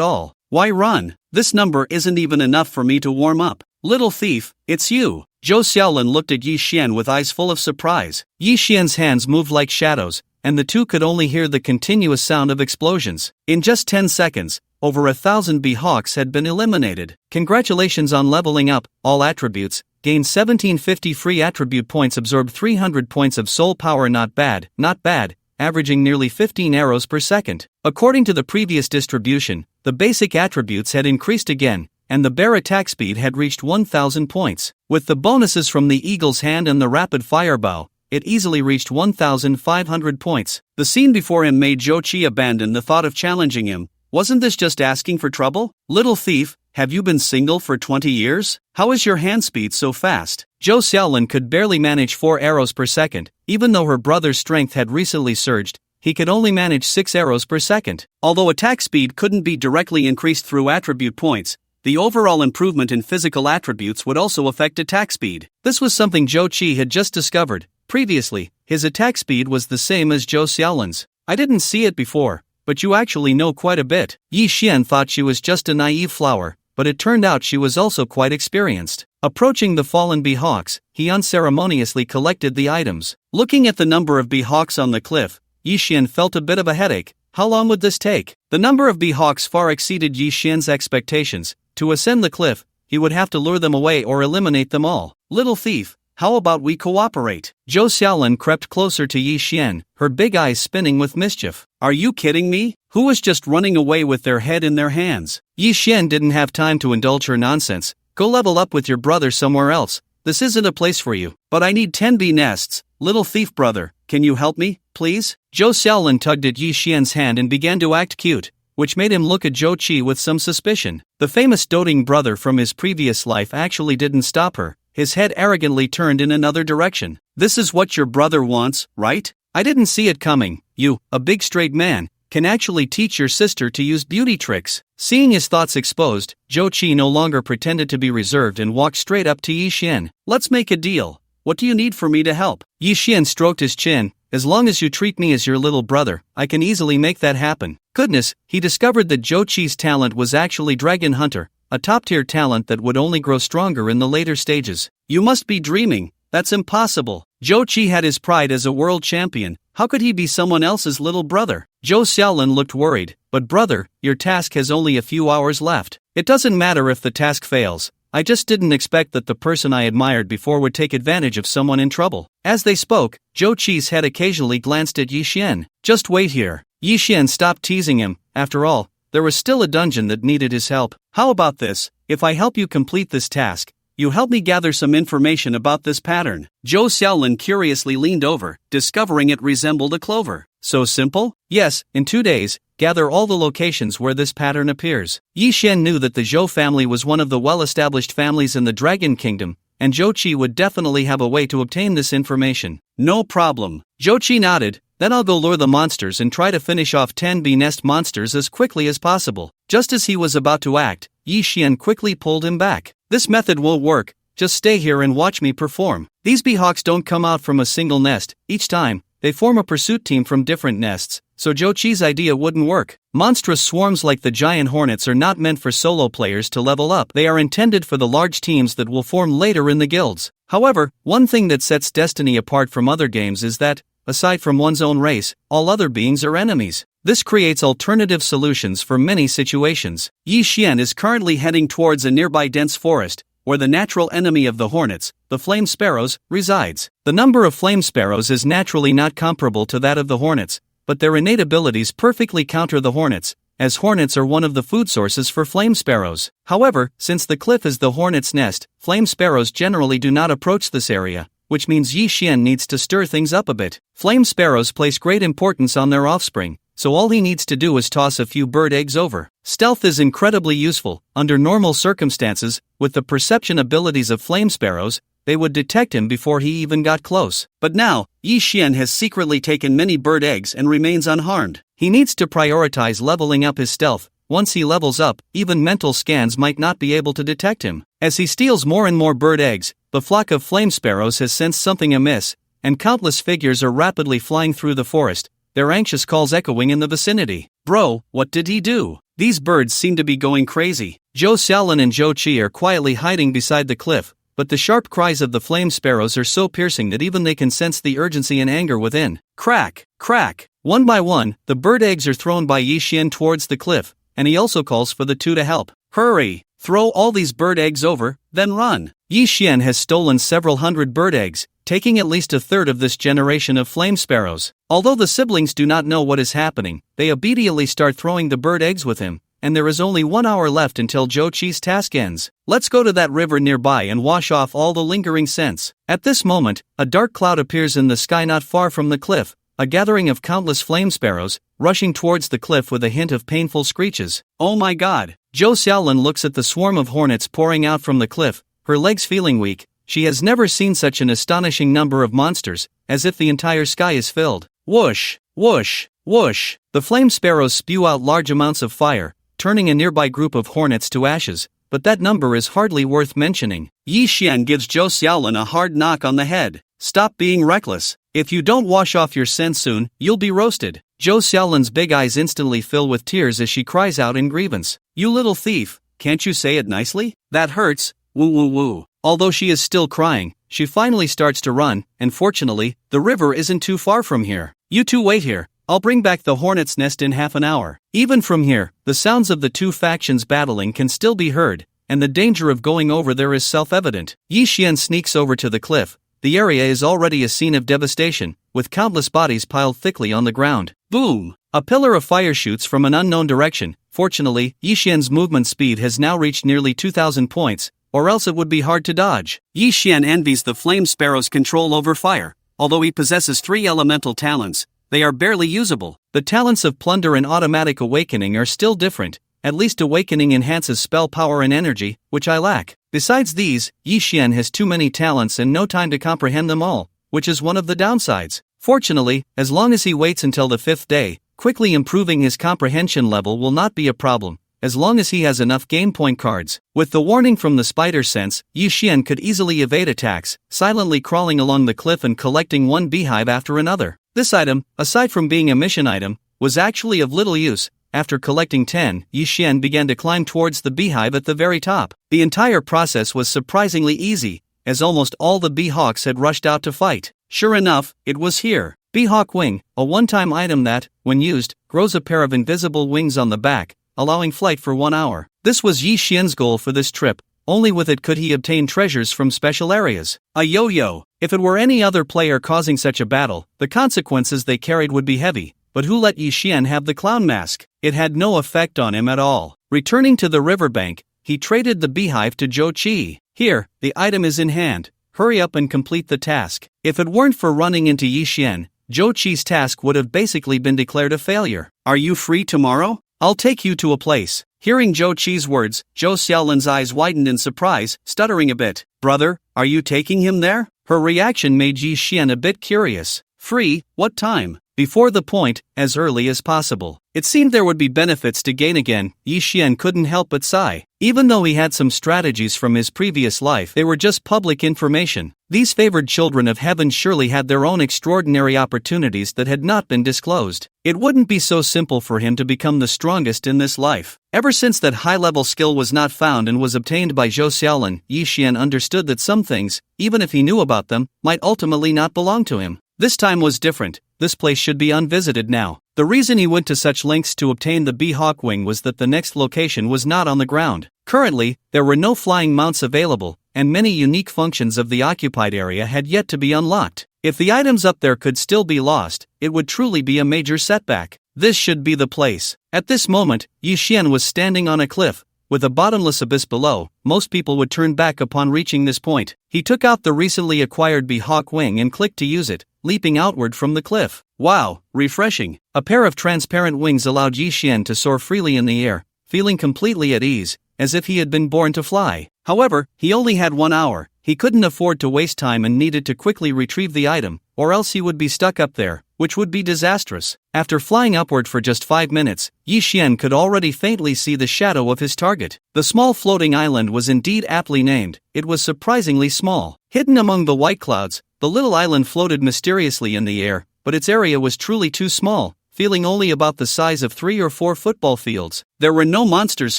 all. Why run? This number isn't even enough for me to warm up. Little thief, it's you. Zhou Xiaolin looked at Yi Xian with eyes full of surprise. Yi Xian's hands moved like shadows, and the two could only hear the continuous sound of explosions. In just 10 seconds, over 1,000 bee hawks had been eliminated. Congratulations on leveling up. All attributes, gain 1750 free attribute points, absorb 300 points of soul power. Not bad, not bad, averaging nearly 15 arrows per second. According to the previous distribution, the basic attributes had increased again, and the bear attack speed had reached 1,000 points. With the bonuses from the eagle's hand and the rapid fire bow, it easily reached 1,500 points. The scene before him made Zhou Qi abandon the thought of challenging him. Wasn't this just asking for trouble? Little thief, have you been single for 20 years? How is your hand speed so fast? Zhou Xiaolin could barely manage 4 arrows per second. Even though her brother's strength had recently surged, he could only manage 6 arrows per second. Although attack speed couldn't be directly increased through attribute points, the overall improvement in physical attributes would also affect attack speed. This was something Zhou Qi had just discovered. Previously, his attack speed was the same as Zhou Xiaolin's. I didn't see it before, but you actually know quite a bit. Yi Xian thought she was just a naive flower, but it turned out she was also quite experienced. Approaching the fallen bee hawks, he unceremoniously collected the items. Looking at the number of bee hawks on the cliff, Yi Xian felt a bit of a headache. How long would this take? The number of bee hawks far exceeded Yi Xian's expectations. To ascend the cliff, he would have to lure them away or eliminate them all. Little thief, how about we cooperate? Zhou Xiaolin crept closer to Yi Xian, her big eyes spinning with mischief. Are you kidding me? Who was just running away with their head in their hands? Yi Xian didn't have time to indulge her nonsense. Go level up with your brother somewhere else. This isn't a place for you. But I need 10 bee nests. Little thief brother, can you help me, please? Zhou Xiaolin tugged at Yi Xian's hand and began to act cute, which made him look at Zhou Qi with some suspicion. The famous doting brother from his previous life actually didn't stop her. His head arrogantly turned in another direction. This is what your brother wants, right? I didn't see it coming. You, a big straight man, can actually teach your sister to use beauty tricks. Seeing his thoughts exposed, Zhou Qi no longer pretended to be reserved and walked straight up to Yi Xian. Let's make a deal. What do you need for me to help? Yi Xian stroked his chin. As long as you treat me as your little brother, I can easily make that happen. Goodness, he discovered that Zhou Qi's talent was actually Dragon Hunter, a top-tier talent that would only grow stronger in the later stages. You must be dreaming. That's impossible. Zhou Qi had his pride as a world champion. How could he be someone else's little brother? Zhou Xiaolin looked worried. But brother, your task has only a few hours left. It doesn't matter if the task fails. I just didn't expect that the person I admired before would take advantage of someone in trouble. As they spoke, Zhou Qi's head occasionally glanced at Yi Xian. Just wait here. Yi Xian stopped teasing him. After all, there was still a dungeon that needed his help. How about this? If I help you complete this task, you help me gather some information about this pattern. Zhou Xiaolin curiously leaned over, discovering it resembled a clover. So simple? Yes, in 2 days, gather all the locations where this pattern appears. Yi Xian knew that the Zhou family was one of the well-established families in the Dragon Kingdom, and Zhou Qi would definitely have a way to obtain this information. No problem. Zhou Qi nodded. Then I'll go lure the monsters and try to finish off 10 bee nest monsters as quickly as possible. Just as he was about to act, Yi Xian quickly pulled him back. This method will work. Just stay here and watch me perform. These bee hawks don't come out from a single nest. Each time, they form a pursuit team from different nests, so Zhou Qi's idea wouldn't work. Monstrous swarms like the giant hornets are not meant for solo players to level up. They are intended for the large teams that will form later in the guilds. However, one thing that sets Destiny apart from other games is that, aside from one's own race, all other beings are enemies. This creates alternative solutions for many situations. Yi Xian is currently heading towards a nearby dense forest, where the natural enemy of the hornets, the flame sparrows, resides. The number of flame sparrows is naturally not comparable to that of the hornets, but their innate abilities perfectly counter the hornets, as hornets are one of the food sources for flame sparrows. However, since the cliff is the hornet's nest, flame sparrows generally do not approach this area, which means Yi Xian needs to stir things up a bit. Flame sparrows place great importance on their offspring, so all he needs to do is toss a few bird eggs over. Stealth is incredibly useful. Under normal circumstances, with the perception abilities of flame sparrows, they would detect him before he even got close. But now, Yi Xian has secretly taken many bird eggs and remains unharmed. He needs to prioritize leveling up his stealth. Once he levels up, even mental scans might not be able to detect him. As he steals more and more bird eggs, the flock of flame sparrows has sensed something amiss, and countless figures are rapidly flying through the forest, their anxious calls echoing in the vicinity. Bro, what did he do? These birds seem to be going crazy. Zhou Xiaolin and Zhou Qi are quietly hiding beside the cliff, but the sharp cries of the flame sparrows are so piercing that even they can sense the urgency and anger within. Crack, crack. One by one, the bird eggs are thrown by Yi Xian towards the cliff, and he also calls for the two to help. Hurry! Throw all these bird eggs over, then run. Yi Xian has stolen several hundred bird eggs, taking at least a third of this generation of flame sparrows. Although the siblings do not know what is happening, they immediately start throwing the bird eggs with him, and there is only 1 hour left until Zhou Qi's task ends. Let's go to that river nearby and wash off all the lingering scents. At this moment, a dark cloud appears in the sky not far from the cliff, a gathering of countless flame sparrows, rushing towards the cliff with a hint of painful screeches. Oh my god! Zhou Xiaolin looks at the swarm of hornets pouring out from the cliff, her legs feeling weak. She has never seen such an astonishing number of monsters, as if the entire sky is filled. Whoosh, whoosh, whoosh. The flame sparrows spew out large amounts of fire, turning a nearby group of hornets to ashes, but that number is hardly worth mentioning. Yi Xian gives Zhou Xiaolin a hard knock on the head. Stop being reckless. If you don't wash off your scent soon, you'll be roasted. Zhou Xiaolin's big eyes instantly fill with tears as she cries out in grievance. You little thief, can't you say it nicely? That hurts, woo woo woo. Although she is still crying, she finally starts to run, and fortunately, the river isn't too far from here. You two wait here, I'll bring back the hornet's nest in half an hour. Even from here, the sounds of the two factions battling can still be heard, and the danger of going over there is self-evident. Yi Xian sneaks over to the cliff. The area is already a scene of devastation, with countless bodies piled thickly on the ground. Boom! A pillar of fire shoots from an unknown direction. Fortunately, Yi Xian's movement speed has now reached nearly 2,000 points, or else it would be hard to dodge. Yi Xian envies the flame sparrow's control over fire. Although he possesses 3 elemental talents, they are barely usable. The talents of Plunder and Automatic Awakening are still different. At least Awakening enhances spell power and energy, which I lack. Besides these, Yi Xian has too many talents and no time to comprehend them all, which is one of the downsides. Fortunately, as long as he waits until the 5th day, quickly improving his comprehension level will not be a problem, as long as he has enough game point cards. With the warning from the spider sense, Yi Xian could easily evade attacks, silently crawling along the cliff and collecting one beehive after another. This item, aside from being a mission item, was actually of little use. After collecting 10, Yi Xian began to climb towards the beehive at the very top. The entire process was surprisingly easy, as almost all the beehawks had rushed out to fight. Sure enough, it was here. Beehawk Wing, a one-time item that, when used, grows a pair of invisible wings on the back, allowing flight for 1 hour. This was Yi Xian's goal for this trip. Only with it could he obtain treasures from special areas. A yo-yo. If it were any other player causing such a battle, the consequences they carried would be heavy. But who let Yi Xian have the clown mask? It had no effect on him at all. Returning to the riverbank, he traded the beehive to Zhou Qi. Here, the item is in hand. Hurry up and complete the task. If it weren't for running into Yi Xian, Zhou Qi's task would have basically been declared a failure. Are you free tomorrow? I'll take you to a place. Hearing Zhou Qi's words, Zhou Xiaolin's eyes widened in surprise, stuttering a bit. Brother, are you taking him there? Her reaction made Yi Xian a bit curious. Free, what time? Before the point, as early as possible. It seemed there would be benefits to gain again. Yi Xian couldn't help but sigh. Even though he had some strategies from his previous life, they were just public information. These favored children of heaven surely had their own extraordinary opportunities that had not been disclosed. It wouldn't be so simple for him to become the strongest in this life. Ever since that high-level skill was not found and was obtained by Zhou Xiaolin, Yi Xian understood that some things, even if he knew about them, might ultimately not belong to him. This time was different. This place should be unvisited now. The reason he went to such lengths to obtain the Beehawk Wing was that the next location was not on the ground. Currently, there were no flying mounts available, and many unique functions of the occupied area had yet to be unlocked. If the items up there could still be lost, it would truly be a major setback. This should be the place. At this moment, Yi Xian was standing on a cliff, with a bottomless abyss below. Most people would turn back upon reaching this point. He took out the recently acquired Beehawk Wing and clicked to use it, leaping outward from the cliff. Wow, refreshing. A pair of transparent wings allowed Yi Xian to soar freely in the air, feeling completely at ease, as if he had been born to fly. However, he only had 1 hour. He couldn't afford to waste time and needed to quickly retrieve the item, or else he would be stuck up there, which would be disastrous. After flying upward for just 5 minutes, Yi Xian could already faintly see the shadow of his target. The small floating island was indeed aptly named. It was surprisingly small. Hidden among the white clouds, the little island floated mysteriously in the air, but its area was truly too small, feeling only about the size of 3 or 4 football fields. There were no monsters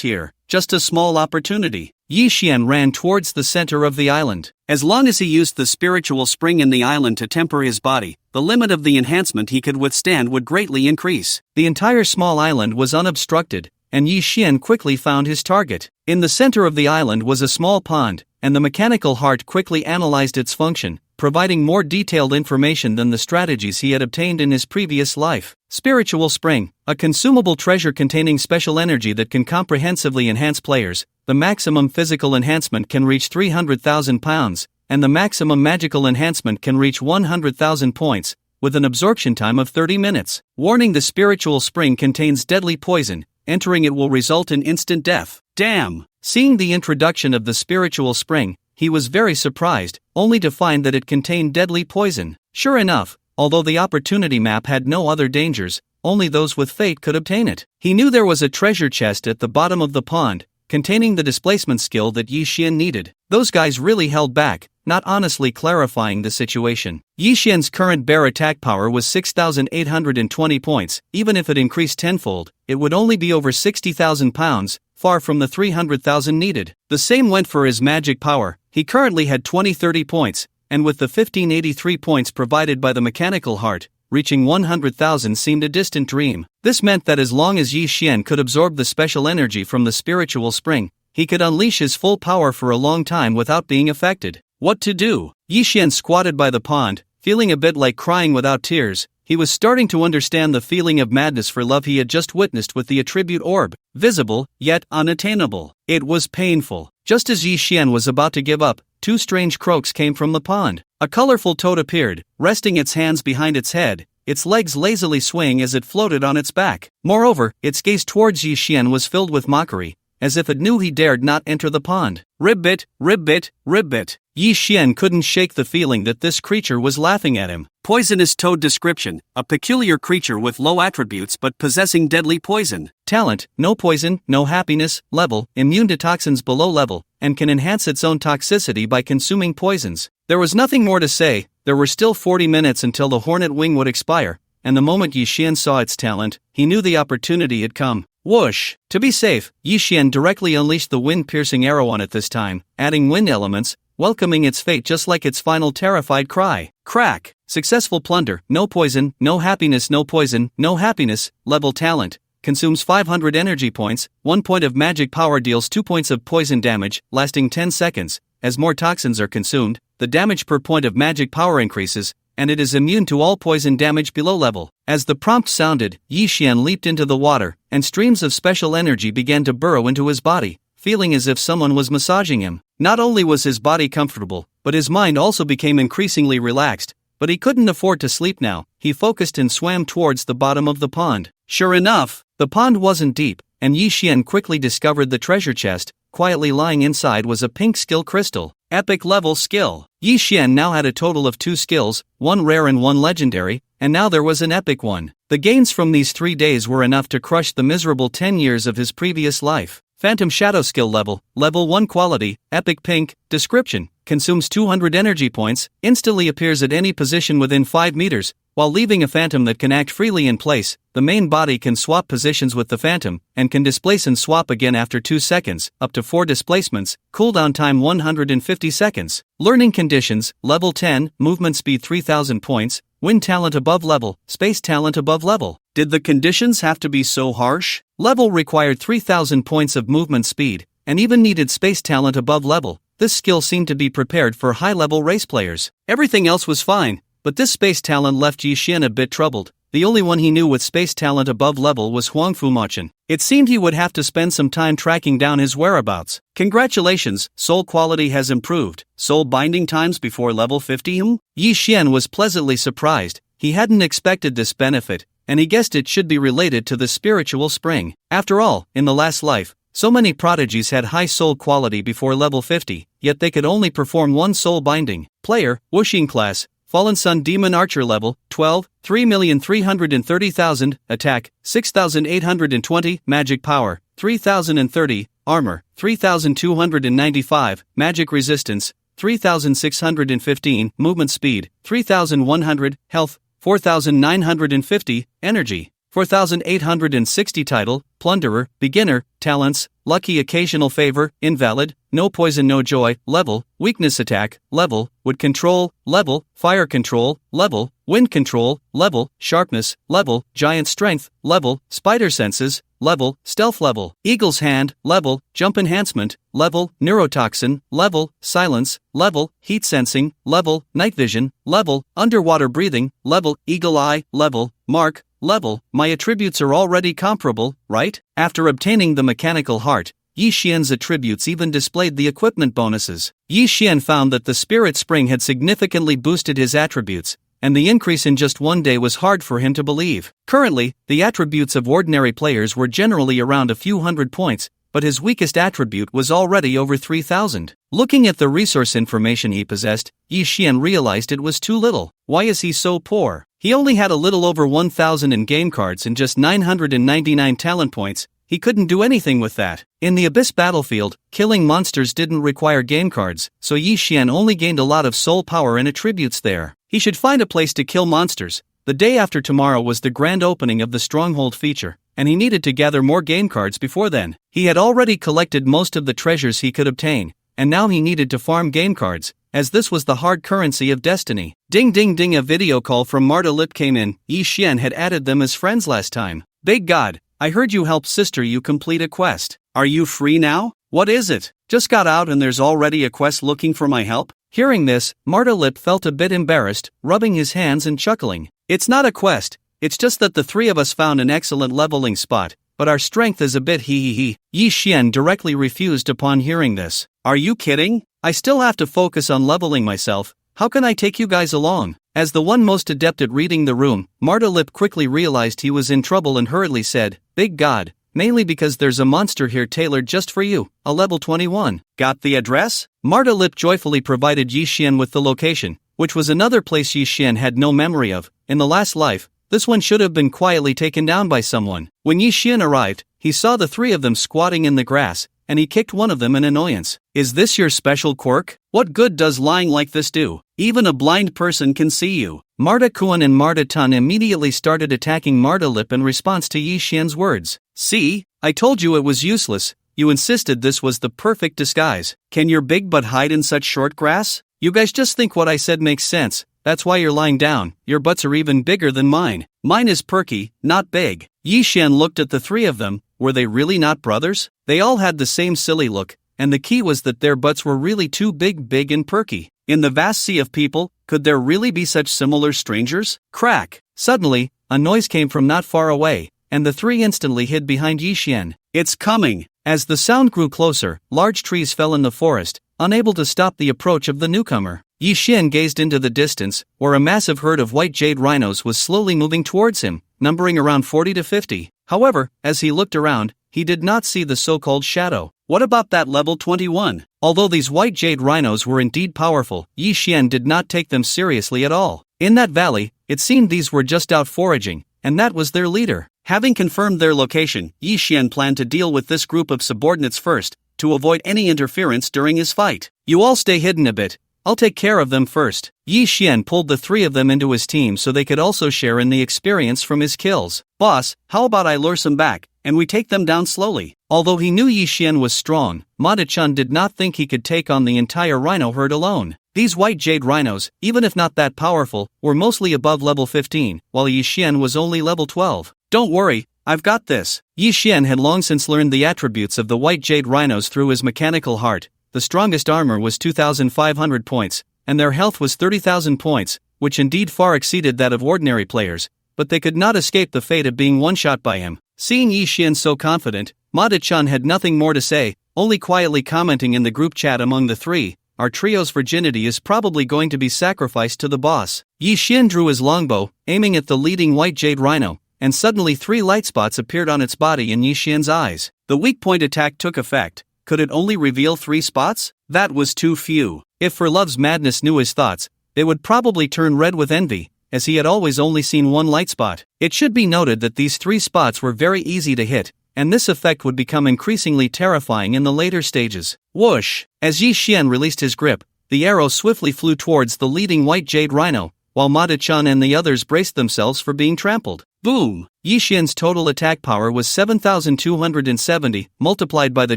here, just a small opportunity. Yi Xian ran towards the center of the island. As long as he used the spiritual spring in the island to temper his body, the limit of the enhancement he could withstand would greatly increase. The entire small island was unobstructed, and Yi Xian quickly found his target. In the center of the island was a small pond, and the mechanical heart quickly analyzed its function, providing more detailed information than the strategies he had obtained in his previous life. Spiritual Spring, a consumable treasure containing special energy that can comprehensively enhance players. The maximum physical enhancement can reach 300,000 pounds, and the maximum magical enhancement can reach 100,000 points, with an absorption time of 30 minutes. Warning: the spiritual spring contains deadly poison. Entering it will result in instant death. Damn! Seeing the introduction of the spiritual spring, he was very surprised, only to find that it contained deadly poison. Sure enough, although the opportunity map had no other dangers, only those with fate could obtain it. He knew there was a treasure chest at the bottom of the pond, containing the displacement skill that Yi Xian needed. Those guys really held back, not honestly clarifying the situation. Yi Xian's current bare attack power was 6,820 points. Even if it increased tenfold, it would only be over 60,000 pounds, far from the 300,000 needed. The same went for his magic power. He currently had 2030 points, and with the 1583 points provided by the mechanical heart, reaching 100,000 seemed a distant dream. This meant that as long as Yi Xian could absorb the special energy from the spiritual spring, he could unleash his full power for a long time without being affected. What to do? Yi Xian squatted by the pond, feeling a bit like crying without tears. He was starting to understand the feeling of madness for love he had just witnessed with the attribute orb, visible, yet unattainable. It was painful. Just as Yi Xian was about to give up, two strange croaks came from the pond. A colorful toad appeared, resting its hands behind its head, its legs lazily swaying as it floated on its back. Moreover, its gaze towards Yi Xian was filled with mockery, as if it knew he dared not enter the pond. Ribbit, ribbit, ribbit. Yi Xian couldn't shake the feeling that this creature was laughing at him. Poisonous toad description: a peculiar creature with low attributes but possessing deadly poison. Talent: no poison, no happiness. Level: immune to toxins below level, and can enhance its own toxicity by consuming poisons. There was nothing more to say. There were still 40 minutes until the hornet wing would expire, and the moment Yi Xian saw its talent, he knew the opportunity had come. Whoosh! To be safe, Yi Xian directly unleashed the wind-piercing arrow on it this time, adding wind elements, welcoming its fate just like its final terrified cry. Crack! Successful plunder: no poison, no happiness, no poison, no happiness. Level: talent. Consumes 500 energy points, 1 point of magic power, deals 2 points of poison damage, lasting 10 seconds. As more toxins are consumed, the damage per point of magic power increases, and it is immune to all poison damage below level. As the prompt sounded, Yi Xian leaped into the water, and streams of special energy began to burrow into his body, feeling as if someone was massaging him. Not only was his body comfortable, but his mind also became increasingly relaxed. But he couldn't afford to sleep now. He focused and swam towards the bottom of the pond. Sure enough, the pond wasn't deep, and Yi Xian quickly discovered the treasure chest. Quietly lying inside was a pink skill crystal. Epic level skill. Yi Xian now had a total of 2 skills, 1 rare and 1 legendary, and now there was an epic one. The gains from these 3 days were enough to crush the miserable 10 years of his previous life. Phantom Shadow skill level, level 1 quality, epic pink. Description: consumes 200 energy points, instantly appears at any position within 5 meters, while leaving a phantom that can act freely in place. The main body can swap positions with the phantom, and can displace and swap again after 2 seconds, up to 4 displacements, cooldown time 150 seconds. Learning conditions: level 10, movement speed 3000 points, wind talent above level, space talent above level. Did the conditions have to be so harsh? Level required 3000 points of movement speed, and even needed space talent above level. This skill seemed to be prepared for high-level race players. Everything else was fine, but this space talent left Yi Xian a bit troubled. The only one he knew with space talent above level was Huangfu Machin. It seemed he would have to spend some time tracking down his whereabouts. Congratulations, soul quality has improved. Soul binding times before level 50. Yi Xian was pleasantly surprised. He hadn't expected this benefit, and he guessed it should be related to the spiritual spring. After all, in the last life, so many prodigies had high soul quality before level 50, yet they could only perform 1 soul binding. Player: Wuxing class, Fallen Sun Demon Archer level, 12, 3,330,000, attack, 6,820, magic power, 3,030, armor, 3,295, magic resistance, 3,615, movement speed, 3,100, health, 4,950, energy, 4,860. Title: Plunderer, beginner, talents: lucky, occasional favor, invalid, no poison, no joy. Level: weakness attack, level, wood control, level, fire control, level, wind control, level, sharpness, level, giant strength, level, spider senses, level, stealth level, eagle's hand, level, jump enhancement, level, neurotoxin, level, silence, level, heat sensing, level, night vision, level, underwater breathing, level, eagle eye, level, mark, level. My attributes are already comparable, right? After obtaining the mechanical heart, Yi Xian's attributes even displayed the equipment bonuses. Yi Xian found that the spirit spring had significantly boosted his attributes, and the increase in just 1 day was hard for him to believe. Currently, the attributes of ordinary players were generally around a few hundred points, but his weakest attribute was already over 3,000. Looking at the resource information he possessed, Yi Xian realized it was too little. Why is he so poor? He only had a little over 1,000 in game cards and just 999 talent points. he couldn't do anything with that. In the Abyss battlefield, killing monsters didn't require game cards, so Yi Xian only gained a lot of soul power and attributes there. He should find a place to kill monsters. The day after tomorrow was the grand opening of the stronghold feature, and he needed to gather more game cards before then. He had already collected most of the treasures he could obtain, and now he needed to farm game cards, as this was the hard currency of destiny. Ding ding ding, a video call from Marta Lip came in. Yi Xian had added them as friends last time. Big God, I heard you helped sister you complete a quest. Are you free now? What is it? Just got out and there's already a quest looking for my help? Hearing this, Marta Lip felt a bit embarrassed, rubbing his hands and chuckling. It's not a quest, it's just that the three of us found an excellent leveling spot, but our strength is a bit hee. Yi Xian directly refused upon hearing this. Are you kidding? I still have to focus on leveling myself. How can I take you guys along? As the one most adept at reading the room, Marta Lip quickly realized he was in trouble and hurriedly said, Big God, mainly because there's a monster here tailored just for you, a level 21. Got the address? Marta Lip joyfully provided Yi Xian with the location, which was another place Yi Xian had no memory of. In the last life, this one should have been quietly taken down by someone. When Yi Xian arrived, he saw the three of them squatting in the grass, and he kicked one of them in annoyance. Is this your special quirk? What good does lying like this do? Even a blind person can see you. Marta Kuan and Marta Tun immediately started attacking Marta Lip in response to Yi Xian's words. See, I told you it was useless. You insisted this was the perfect disguise. Can your big butt hide in such short grass? You guys just think what I said makes sense. That's why you're lying down. Your butts are even bigger than mine. Mine is perky, not big. Yi Xian looked at the three of them. Were they really not brothers? They all had the same silly look, and the key was that their butts were really too big and perky. In the vast sea of people, could there really be such similar strangers? Crack! Suddenly, a noise came from not far away, and the three instantly hid behind Yi Xian. It's coming! As the sound grew closer, large trees fell in the forest, unable to stop the approach of the newcomer. Yi Xian gazed into the distance, where a massive herd of white jade rhinos was slowly moving towards him, numbering around 40 to 50. However, as he looked around, he did not see the so-called shadow. What about that level 21? Although these white jade rhinos were indeed powerful, Yi Xian did not take them seriously at all. In that valley, it seemed these were just out foraging, and that was their leader. Having confirmed their location, Yi Xian planned to deal with this group of subordinates first, to avoid any interference during his fight. You all stay hidden a bit. I'll take care of them first. Yi Xian pulled the three of them into his team so they could also share in the experience from his kills. Boss, how about I lure some back, and we take them down slowly? Although he knew Yi Xian was strong, Mada-chan did not think he could take on the entire rhino herd alone. These white jade rhinos, even if not that powerful, were mostly above level 15, while Yi Xian was only level 12. Don't worry, I've got this. Yi Xian had long since learned the attributes of the white jade rhinos through his mechanical heart. The strongest armor was 2,500 points, and their health was 30,000 points, which indeed far exceeded that of ordinary players, but they could not escape the fate of being one-shot by him. Seeing Yi Xian so confident, Mada-chan had nothing more to say, only quietly commenting in the group chat among the three, our trio's virginity is probably going to be sacrificed to the boss. Yi Xian drew his longbow, aiming at the leading white jade rhino, and suddenly 3 light spots appeared on its body in Yi Xian's eyes. The weak point attack took effect. Could it only reveal 3 spots? That was too few. If For Love's Madness knew his thoughts, they would probably turn red with envy, as he had always only seen 1 light spot. It should be noted that these 3 spots were very easy to hit, and this effect would become increasingly terrifying in the later stages. Whoosh! As Yi Xian released his grip, the arrow swiftly flew towards the leading white jade rhino, while Mada-chan and the others braced themselves for being trampled. Boom! Yi Xian's total attack power was 7,270, multiplied by the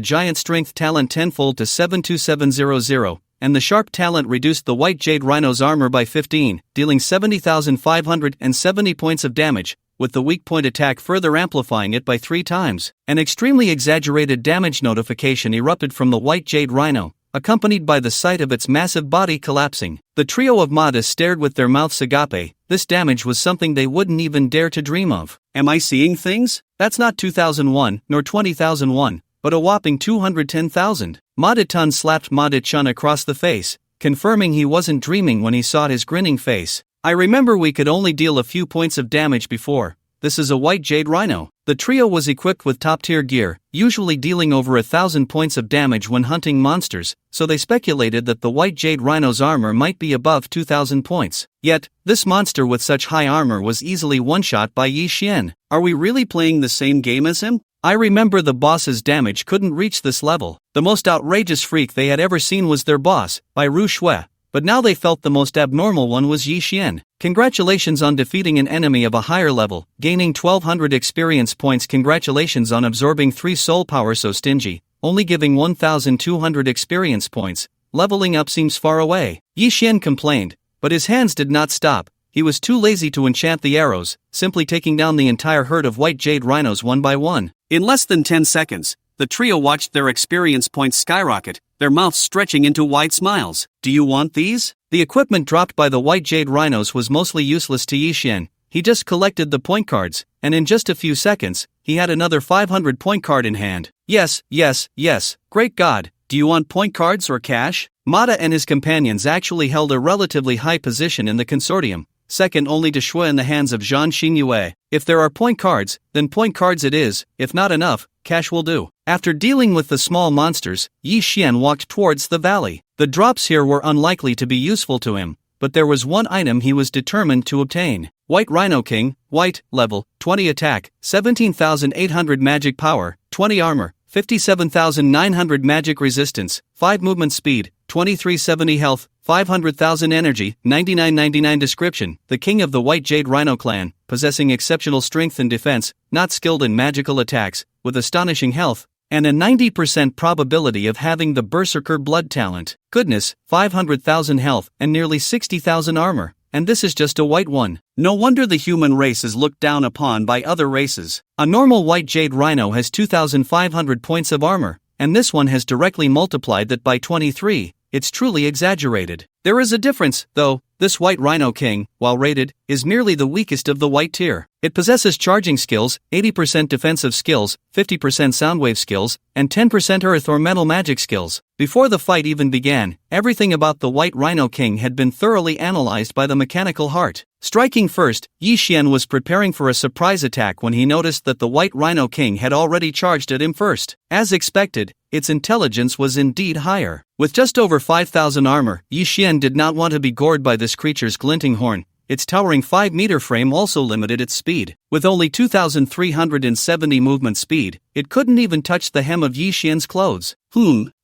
giant strength talent tenfold to 72700, and the sharp talent reduced the white jade rhino's armor by 15, dealing 70,570 points of damage, with the weak point attack further amplifying it by 3 times. An extremely exaggerated damage notification erupted from the white jade rhino, accompanied by the sight of its massive body collapsing. The trio of Madas stared with their mouths agape. This damage was something they wouldn't even dare to dream of. Am I seeing things? That's not 2001, nor 20,001, but a whopping 210,000. Mada-tun slapped Mada-chan across the face, confirming he wasn't dreaming when he saw his grinning face. I remember we could only deal a few points of damage before. This is a white jade rhino. The trio was equipped with top-tier gear, usually dealing over 1,000 points of damage when hunting monsters, so they speculated that the white jade rhino's armor might be above 2,000 points. Yet, this monster with such high armor was easily one-shot by Yi Xian. Are we really playing the same game as him? I remember the boss's damage couldn't reach this level. The most outrageous freak they had ever seen was their boss, by Ru Shui, but now they felt the most abnormal one was Yi Xian. Congratulations on defeating an enemy of a higher level, gaining 1200 experience points. Congratulations on absorbing 3 soul power. So stingy, only giving 1200 experience points. Leveling up seems far away. Yi Xian complained, but his hands did not stop. He was too lazy to enchant the arrows, simply taking down the entire herd of white jade rhinos one by one. In less than 10 seconds, the trio watched their experience points skyrocket, their mouths stretching into wide smiles. Do you want these? The equipment dropped by the white jade rhinos was mostly useless to Yi Xian. He just collected the point cards, and in just a few seconds, he had another 500 point card in hand. Yes, yes, yes, great God, do you want point cards or cash? Mata and his companions actually held a relatively high position in the consortium, second only to Shui in the hands of Zhang Xinyue. If there are point cards, then point cards it is. If not enough, cash will do. After dealing with the small monsters, Yi Xian walked towards the valley. The drops here were unlikely to be useful to him, but there was one item he was determined to obtain. White Rhino King, white, level, 20 attack, 17,800 magic power, 20 armor, 57,900 magic resistance, 5 movement speed, 2370 health, 500,000 energy, 9999 description. The king of the White Jade Rhino clan, possessing exceptional strength and defense, not skilled in magical attacks, with astonishing health, and a 90% probability of having the Berserker blood talent. Goodness, 500,000 health and nearly 60,000 armor. And this is just a white one. No wonder the human race is looked down upon by other races. A normal white jade rhino has 2,500 points of armor, and this one has directly multiplied that by 23. It's truly exaggerated. There is a difference, though. This white rhino king, while rated, is merely the weakest of the white tier. It possesses charging skills, 80% defensive skills, 50% soundwave skills, and 10% earth or metal magic skills. Before the fight even began, everything about the white rhino king had been thoroughly analyzed by the mechanical heart. Striking first, Yi Xian was preparing for a surprise attack when he noticed that the white rhino king had already charged at him first. As expected, its intelligence was indeed higher. With just over 5,000 armor, Yi Xian did not want to be gored by this creature's glinting horn. Its towering 5-meter frame also limited its speed. With only 2,370 movement speed, it couldn't even touch the hem of Yi Xian's clothes.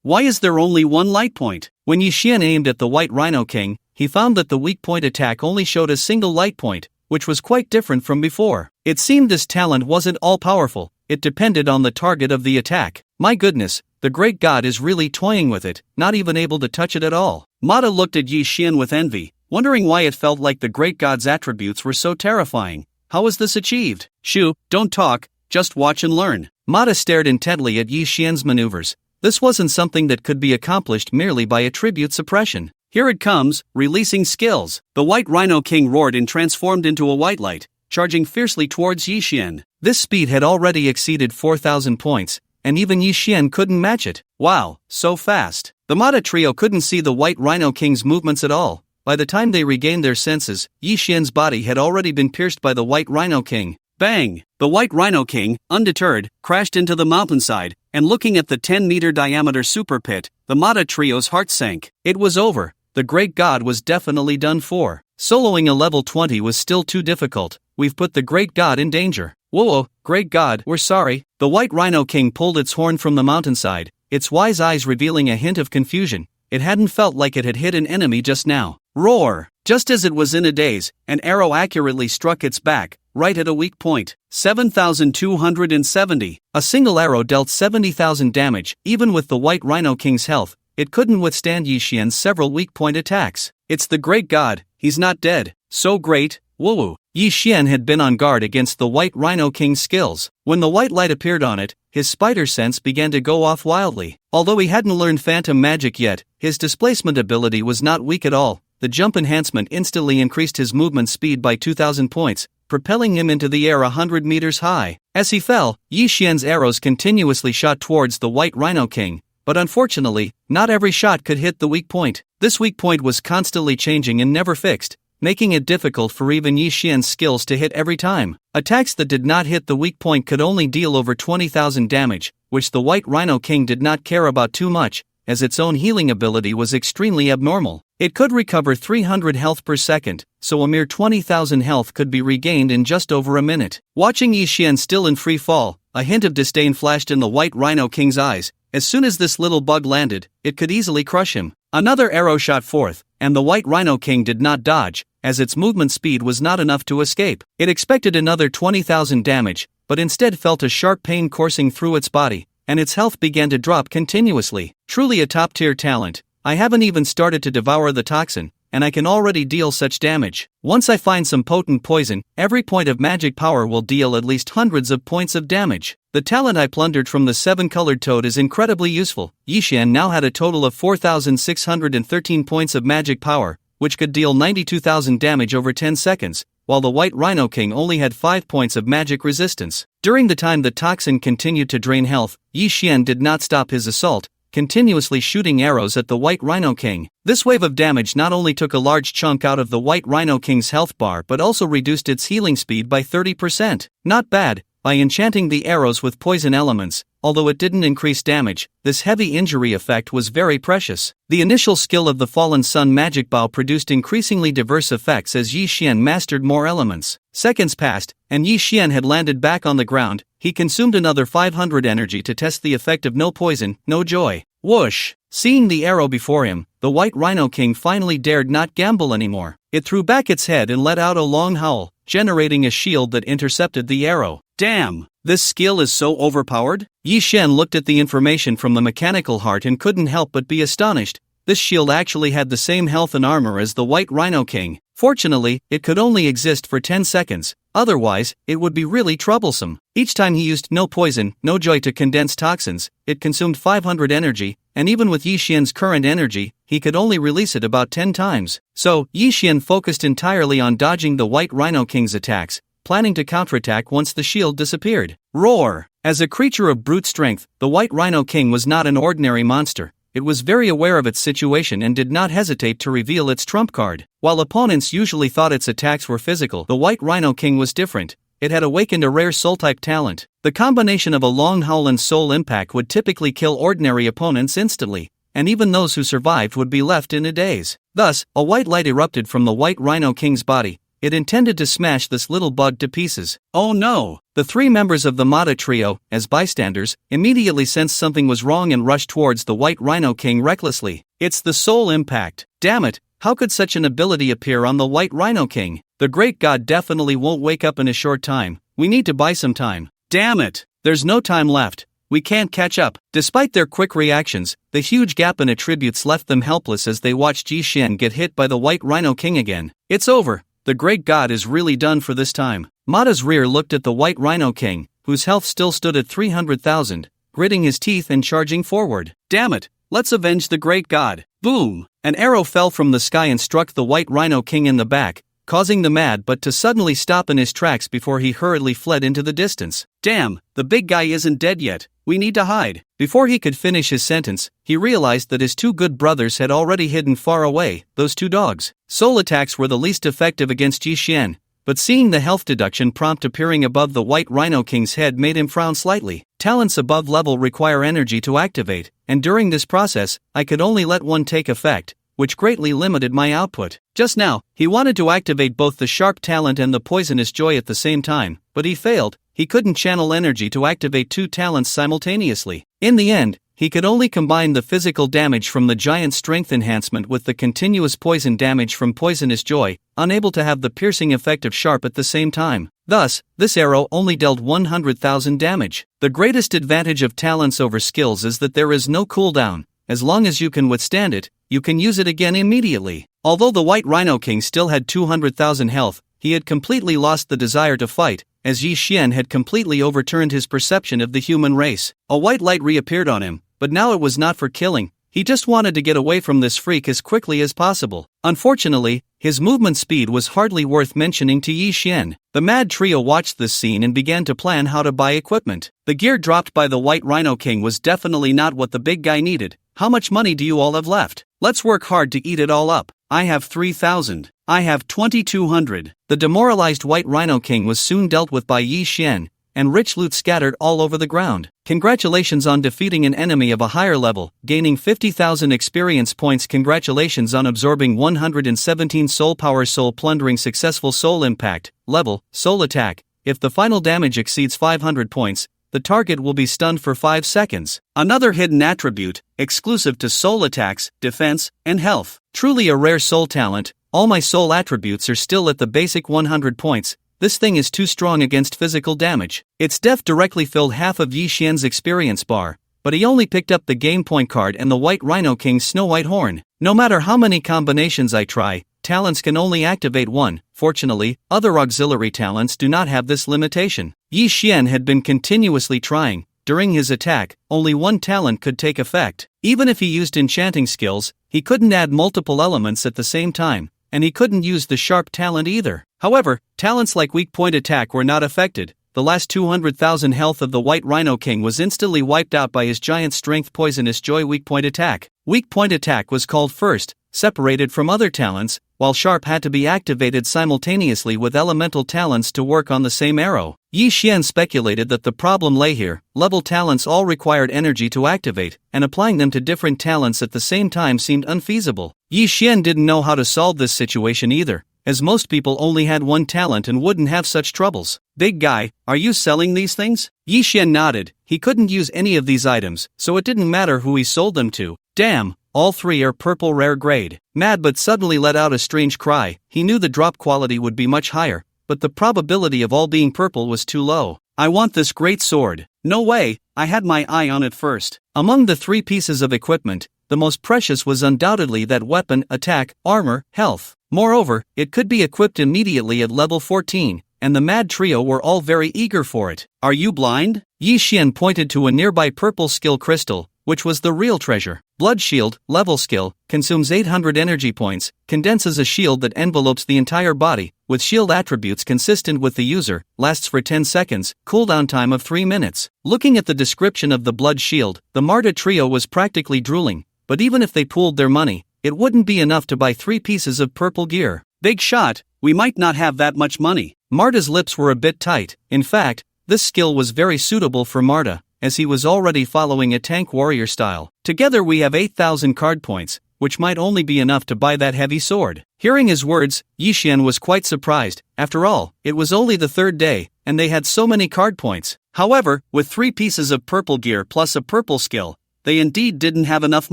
Why is there only one light point? When Yi Xian aimed at the white rhino king, he found that the weak point attack only showed a single light point, which was quite different from before. It seemed this talent wasn't all-powerful, it depended on the target of the attack. My goodness, the great god is really toying with it, not even able to touch it at all. Mata looked at Yi Xian with envy, wondering why it felt like the great god's attributes were so terrifying. How was this achieved? Shu, don't talk, just watch and learn. Mata stared intently at Yi Xian's maneuvers. This wasn't something that could be accomplished merely by attribute suppression. Here it comes, releasing skills. The white rhino king roared and transformed into a white light, charging fiercely towards Yi Xian. This speed had already exceeded 4,000 points, and even Yi Xian couldn't match it. Wow, so fast. The Mata trio couldn't see the white rhino king's movements at all. By the time they regained their senses, Yi Xian's body had already been pierced by the white rhino king. Bang! The white rhino king, undeterred, crashed into the mountainside, and looking at the 10-meter diameter super pit, the Mata trio's heart sank. It was over. The great god was definitely done for. Soloing a level 20 was still too difficult. We've put the great god in danger. Whoa, great god, we're sorry. The white rhino king pulled its horn from the mountainside, its wise eyes revealing a hint of confusion. It hadn't felt like it had hit an enemy just now. Roar! Just as it was in a daze, an arrow accurately struck its back, right at a weak point. 7,270. A single arrow dealt 70,000 damage. Even with the white rhino king's health, it couldn't withstand Yi Xian's several weak point attacks. It's the great god, he's not dead. So great, woo. Yi Xian had been on guard against the white rhino king's skills. When the white light appeared on it, his spider sense began to go off wildly. Although he hadn't learned phantom magic yet, his displacement ability was not weak at all. The jump enhancement instantly increased his movement speed by 2,000 points, propelling him into the air 100 meters high. As he fell, Yi Xian's arrows continuously shot towards the white rhino king, but unfortunately, not every shot could hit the weak point. This weak point was constantly changing and never fixed, making it difficult for even Yi Xian's skills to hit every time. Attacks that did not hit the weak point could only deal over 20,000 damage, which the white rhino king did not care about too much, as its own healing ability was extremely abnormal. It could recover 300 health per second, so a mere 20,000 health could be regained in just over a minute. Watching Yi Xian still in free fall, A hint of disdain flashed in the White Rhino King's eyes. As soon as this little bug landed, it could easily crush him. Another arrow shot forth, and the White Rhino King did not dodge, as its movement speed was not enough to escape. It expected another 20,000 damage, but instead felt a sharp pain coursing through its body, and its health began to drop continuously. Truly a top-tier talent. I haven't even started to devour the toxin, and I can already deal such damage. Once I find some potent poison, every point of magic power will deal at least hundreds of points of damage. The talent I plundered from the 7-colored toad is incredibly useful. Yixian now had a total of 4,613 points of magic power, which could deal 92,000 damage over 10 seconds, while the White Rhino King only had 5 points of magic resistance. During the time the toxin continued to drain health, Yixian did not stop his assault, continuously shooting arrows at the White Rhino King. This wave of damage not only took a large chunk out of the White Rhino King's health bar but also reduced its healing speed by 30%. Not bad. By enchanting the arrows with poison elements, although it didn't increase damage, this heavy injury effect was very precious. The initial skill of the Fallen Sun magic bow produced increasingly diverse effects as Yixian mastered more elements. Seconds passed, and Yixian had landed back on the ground. He consumed another 500 energy to test the effect of no poison, no joy. Whoosh! Seeing the arrow before him, the White Rhino King finally dared not gamble anymore. It threw back its head and let out a long howl, generating a shield that intercepted the arrow. Damn! This skill is so overpowered? Yixian looked at the information from the mechanical heart and couldn't help but be astonished. This shield actually had the same health and armor as the White Rhino King. Fortunately, it could only exist for 10 seconds, otherwise, it would be really troublesome. Each time he used no poison, no joy to condense toxins, it consumed 500 energy, and even with Yixian's current energy, he could only release it about 10 times. So, Yixian focused entirely on dodging the White Rhino King's attacks, planning to counterattack once the shield disappeared. Roar! As a creature of brute strength, the White Rhino King was not an ordinary monster. It was very aware of its situation and did not hesitate to reveal its trump card. While opponents usually thought its attacks were physical, the White Rhino King was different. It had awakened a rare soul-type talent. The combination of a long howl and soul impact would typically kill ordinary opponents instantly, and even those who survived would be left in a daze. Thus, a white light erupted from the White Rhino King's body. It intended to smash this little bug to pieces. Oh no! The 3 members of the Mata trio, as bystanders, immediately sensed something was wrong and rushed towards the White Rhino King recklessly. It's the soul impact. Damn it, how could such an ability appear on the White Rhino King? The great god definitely won't wake up in a short time. We need to buy some time. Damn it! There's no time left. We can't catch up. Despite their quick reactions, the huge gap in attributes left them helpless as they watched Yixian get hit by the White Rhino King again. It's over. The great god is really done for this time. Mata's rear looked at the White Rhino King, whose health still stood at 300,000, gritting his teeth and charging forward. Damn it, let's avenge the great god. Boom! An arrow fell from the sky and struck the White Rhino King in the back, causing the mad but to suddenly stop in his tracks before he hurriedly fled into the distance. Damn, the big guy isn't dead yet. We need to hide. Before he could finish his sentence, he realized that his 2 good brothers had already hidden far away, those 2 dogs. Soul attacks were the least effective against Yixian, but seeing the health deduction prompt appearing above the White Rhino King's head made him frown slightly. Talents above level require energy to activate, and during this process, I could only let one take effect, which greatly limited my output. Just now, he wanted to activate both the sharp talent and the poisonous joy at the same time, but he failed. He couldn't channel energy to activate 2 talents simultaneously. In the end, he could only combine the physical damage from the giant strength enhancement with the continuous poison damage from poisonous joy, unable to have the piercing effect of sharp at the same time. Thus, this arrow only dealt 100,000 damage. The greatest advantage of talents over skills is that there is no cooldown. As long as you can withstand it, you can use it again immediately. Although the White Rhino King still had 200,000 health, he had completely lost the desire to fight, as Yixian had completely overturned his perception of the human race. A white light reappeared on him, but now it was not for killing. He just wanted to get away from this freak as quickly as possible. Unfortunately, his movement speed was hardly worth mentioning to Yixian. The mad trio watched this scene and began to plan how to buy equipment. The gear dropped by the White Rhino King was definitely not what the big guy needed. How much money do you all have left? Let's work hard to eat it all up. I have 3,000. I have 2,200. The demoralized White Rhino King was soon dealt with by Yixian, and rich loot scattered all over the ground. Congratulations on defeating an enemy of a higher level, gaining 50,000 experience points. Congratulations on absorbing 117 soul power. Soul plundering. Successful soul impact, level, soul attack. If the final damage exceeds 500 points, the target will be stunned for 5 seconds. Another hidden attribute, exclusive to soul attacks, defense, and health. Truly a rare soul talent. All my soul attributes are still at the basic 100 points. This thing is too strong against physical damage. Its def directly filled half of Yi Xian's experience bar, but he only picked up the game point card and the White Rhino King's Snow White Horn. No matter how many combinations I try, talents can only activate one. Fortunately, other auxiliary talents do not have this limitation. Yi Xian had been continuously trying. During his attack, only one talent could take effect. Even if he used enchanting skills, he couldn't add multiple elements at the same time, and he couldn't use the sharp talent either. However, talents like weak point attack were not affected. The last 200,000 health of the White Rhino King was instantly wiped out by his giant strength poisonous joy weak point attack. Weak point attack was called first, separated from other talents, while sharp had to be activated simultaneously with elemental talents to work on the same arrow. Yi Xian speculated that the problem lay here. Level talents all required energy to activate, and applying them to different talents at the same time seemed unfeasible. Yi Xian didn't know how to solve this situation either, as most people only had one talent and wouldn't have such troubles. Big guy, are you selling these things? Yi Xian nodded. He couldn't use any of these items, so it didn't matter who he sold them to. Damn, all three are purple rare grade. Mad but suddenly let out a strange cry. He knew the drop quality would be much higher, but the probability of all being purple was too low. I want this great sword. No way, I had my eye on it first. Among the 3 pieces of equipment, the most precious was undoubtedly that weapon, attack, armor, health. Moreover, it could be equipped immediately at level 14, and the Mad Trio were all very eager for it. Are you blind? Yi Xian pointed to a nearby purple skill crystal, which was the real treasure. Blood Shield, level skill, consumes 800 energy points, condenses a shield that envelopes the entire body, with shield attributes consistent with the user, lasts for 10 seconds, cooldown time of 3 minutes. Looking at the description of the Blood Shield, the Marta trio was practically drooling, but even if they pooled their money, it wouldn't be enough to buy 3 pieces of purple gear. Big shot, we might not have that much money. Marta's lips were a bit tight. In fact, this skill was very suitable for Marta, as he was already following a tank warrior style. Together we have 8,000 card points, which might only be enough to buy that heavy sword. Hearing his words, Yi Xian was quite surprised. After all, it was only the 3rd day, and they had so many card points. However, with 3 pieces of purple gear plus a purple skill, they indeed didn't have enough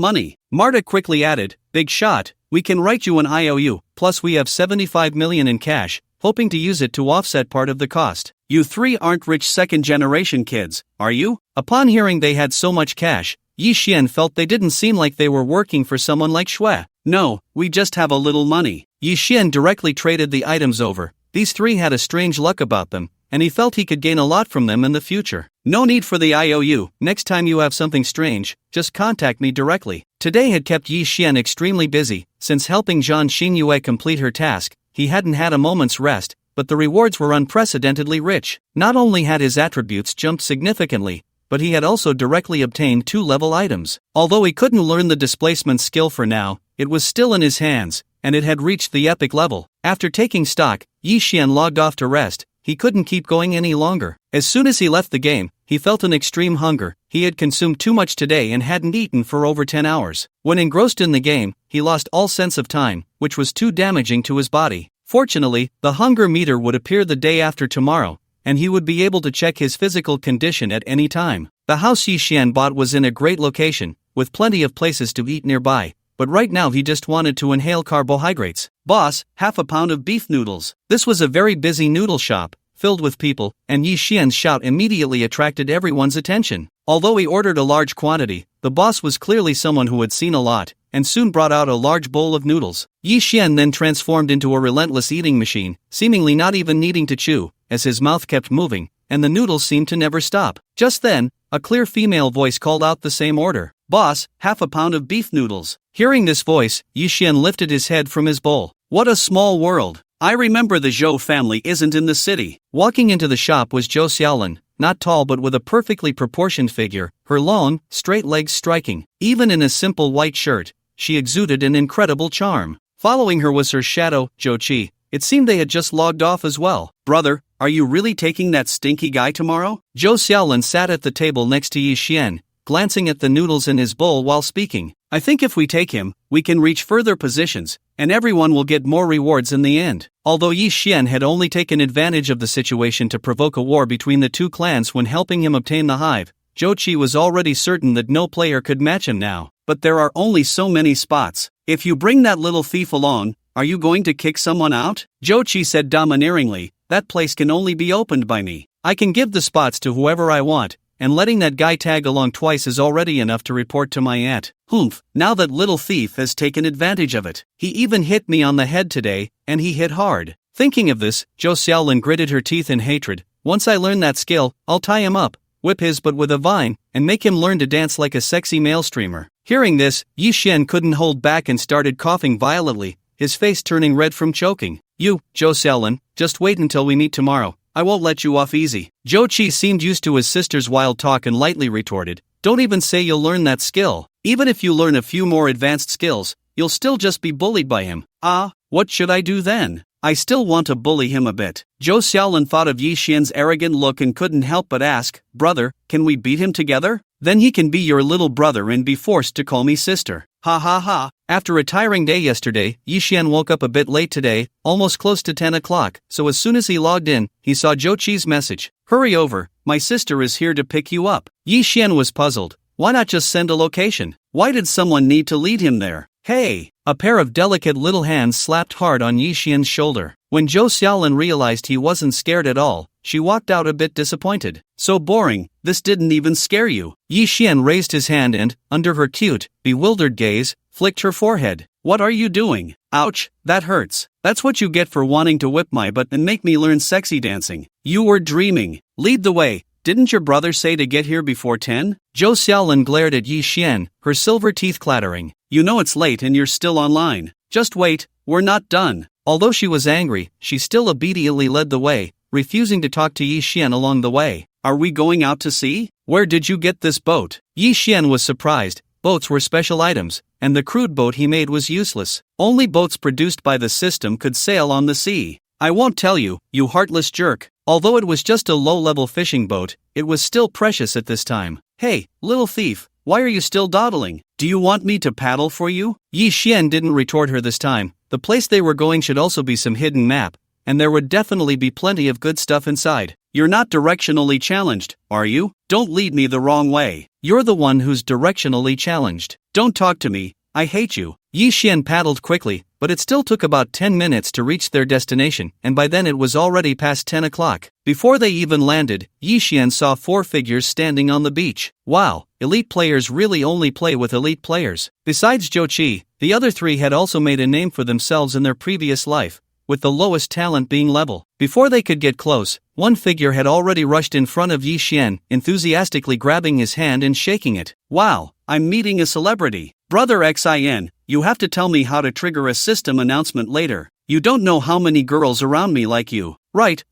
money. Marta quickly added, big shot, we can write you an IOU, plus we have 75 million in cash, hoping to use it to offset part of the cost. You 3 aren't rich 2nd-generation kids, are you? Upon hearing they had so much cash, Yi Xian felt they didn't seem like they were working for someone like Shui. No, we just have a little money. Yi Xian directly traded the items over. These 3 had a strange luck about them, and he felt he could gain a lot from them in the future. No need for the IOU, next time you have something strange, just contact me directly. Today had kept Yi Xian extremely busy. Since helping Zhang Xingyue complete her task, he hadn't had a moment's rest, but the rewards were unprecedentedly rich. Not only had his attributes jumped significantly, but he had also directly obtained 2 level items. Although he couldn't learn the displacement skill for now, it was still in his hands, and it had reached the epic level. After taking stock, Yi Xian logged off to rest. He couldn't keep going any longer. As soon as he left the game, he felt an extreme hunger. He had consumed too much today and hadn't eaten for over 10 hours. When engrossed in the game, he lost all sense of time, which was too damaging to his body. Fortunately, the hunger meter would appear the day after tomorrow, and he would be able to check his physical condition at any time. The house Yi Xian bought was in a great location, with plenty of places to eat nearby, but right now he just wanted to inhale carbohydrates. Boss, half a pound of beef noodles. This was a very busy noodle shop, filled with people, and Yi Xian's shout immediately attracted everyone's attention. Although he ordered a large quantity, the boss was clearly someone who had seen a lot, and soon brought out a large bowl of noodles. Yi Xian then transformed into a relentless eating machine, seemingly not even needing to chew, as his mouth kept moving, and the noodles seemed to never stop. Just then, a clear female voice called out the same order. Boss, half a pound of beef noodles. Hearing this voice, Yi Xian lifted his head from his bowl. What a small world. I remember the Zhou family isn't in the city. Walking into the shop was Zhou Xiaolin, not tall but with a perfectly proportioned figure, her long, straight legs striking. Even in a simple white shirt, she exuded an incredible charm. Following her was her shadow, Zhou Qi. It seemed they had just logged off as well. Brother, are you really taking that stinky guy tomorrow? Zhou Xiaolin sat at the table next to Yi Xian, glancing at the noodles in his bowl while speaking. I think if we take him, we can reach further positions, and everyone will get more rewards in the end. Although Yi Xian had only taken advantage of the situation to provoke a war between the two clans when helping him obtain the hive, Zhou Qi was already certain that no player could match him now. But there are only so many spots. If you bring that little thief along, are you going to kick someone out? Zhou Qi said domineeringly, that place can only be opened by me. I can give the spots to whoever I want, and letting that guy tag along twice is already enough to report to my aunt. Humph, now that little thief has taken advantage of it. He even hit me on the head today, and he hit hard. Thinking of this, Zhou Xiaolin gritted her teeth in hatred. Once I learn that skill, I'll tie him up, whip his butt with a vine, and make him learn to dance like a sexy male streamer. Hearing this, Yi Xian couldn't hold back and started coughing violently, his face turning red from choking. You, Zhou Xiaolin, just wait until we meet tomorrow. I won't let you off easy. Zhou Qi seemed used to his sister's wild talk and lightly retorted, don't even say you'll learn that skill. Even if you learn a few more advanced skills, you'll still just be bullied by him. What should I do then? I still want to bully him a bit. Zhou Xiaolin thought of Yi Xian's arrogant look and couldn't help but ask, brother, can we beat him together? Then he can be your little brother and be forced to call me sister. Ha ha ha. After a tiring day yesterday, Yi Xian woke up a bit late today, almost close to 10 o'clock, so as soon as he logged in, he saw Zhou Qi's message. Hurry over, my sister is here to pick you up. Yi Xian was puzzled. Why not just send a location? Why did someone need to lead him there? Hey! A pair of delicate little hands slapped hard on Yi Xian's shoulder. When Zhou Xiaolin realized he wasn't scared at all, she walked out a bit disappointed. So boring, this didn't even scare you. Yi Xian raised his hand and, under her cute, bewildered gaze, flicked her forehead. What are you doing? Ouch, that hurts. That's what you get for wanting to whip my butt and make me learn sexy dancing. You were dreaming. Lead the way. Didn't your brother say to get here before 10? Zhou Xiaolin glared at Yi Xian, her silver teeth clattering. You know it's late and you're still online. Just wait, we're not done. Although she was angry, she still obediently led the way, refusing to talk to Yi Xian along the way. Are we going out to sea? Where did you get this boat? Yi Xian was surprised. Boats were special items, and the crude boat he made was useless. Only boats produced by the system could sail on the sea. I won't tell you, you heartless jerk. Although it was just a low-level fishing boat, it was still precious at this time. Hey, little thief, why are you still dawdling? Do you want me to paddle for you? Yi Xian didn't retort her this time. The place they were going should also be some hidden map, and there would definitely be plenty of good stuff inside. You're not directionally challenged, are you? Don't lead me the wrong way. You're the one who's directionally challenged. Don't talk to me, I hate you. Yi Xian paddled quickly, but it still took about 10 minutes to reach their destination, and by then it was already past 10 o'clock. Before they even landed, Yi Xian saw 4 figures standing on the beach. Wow, elite players really only play with elite players. Besides Zhou Qi, the other 3 had also made a name for themselves in their previous life, with the lowest talent being level. Before they could get close, one figure had already rushed in front of Yi Xian, enthusiastically grabbing his hand and shaking it. Wow, I'm meeting a celebrity. Brother Xin, you have to tell me how to trigger a system announcement later. You don't know how many girls around me like you. Right,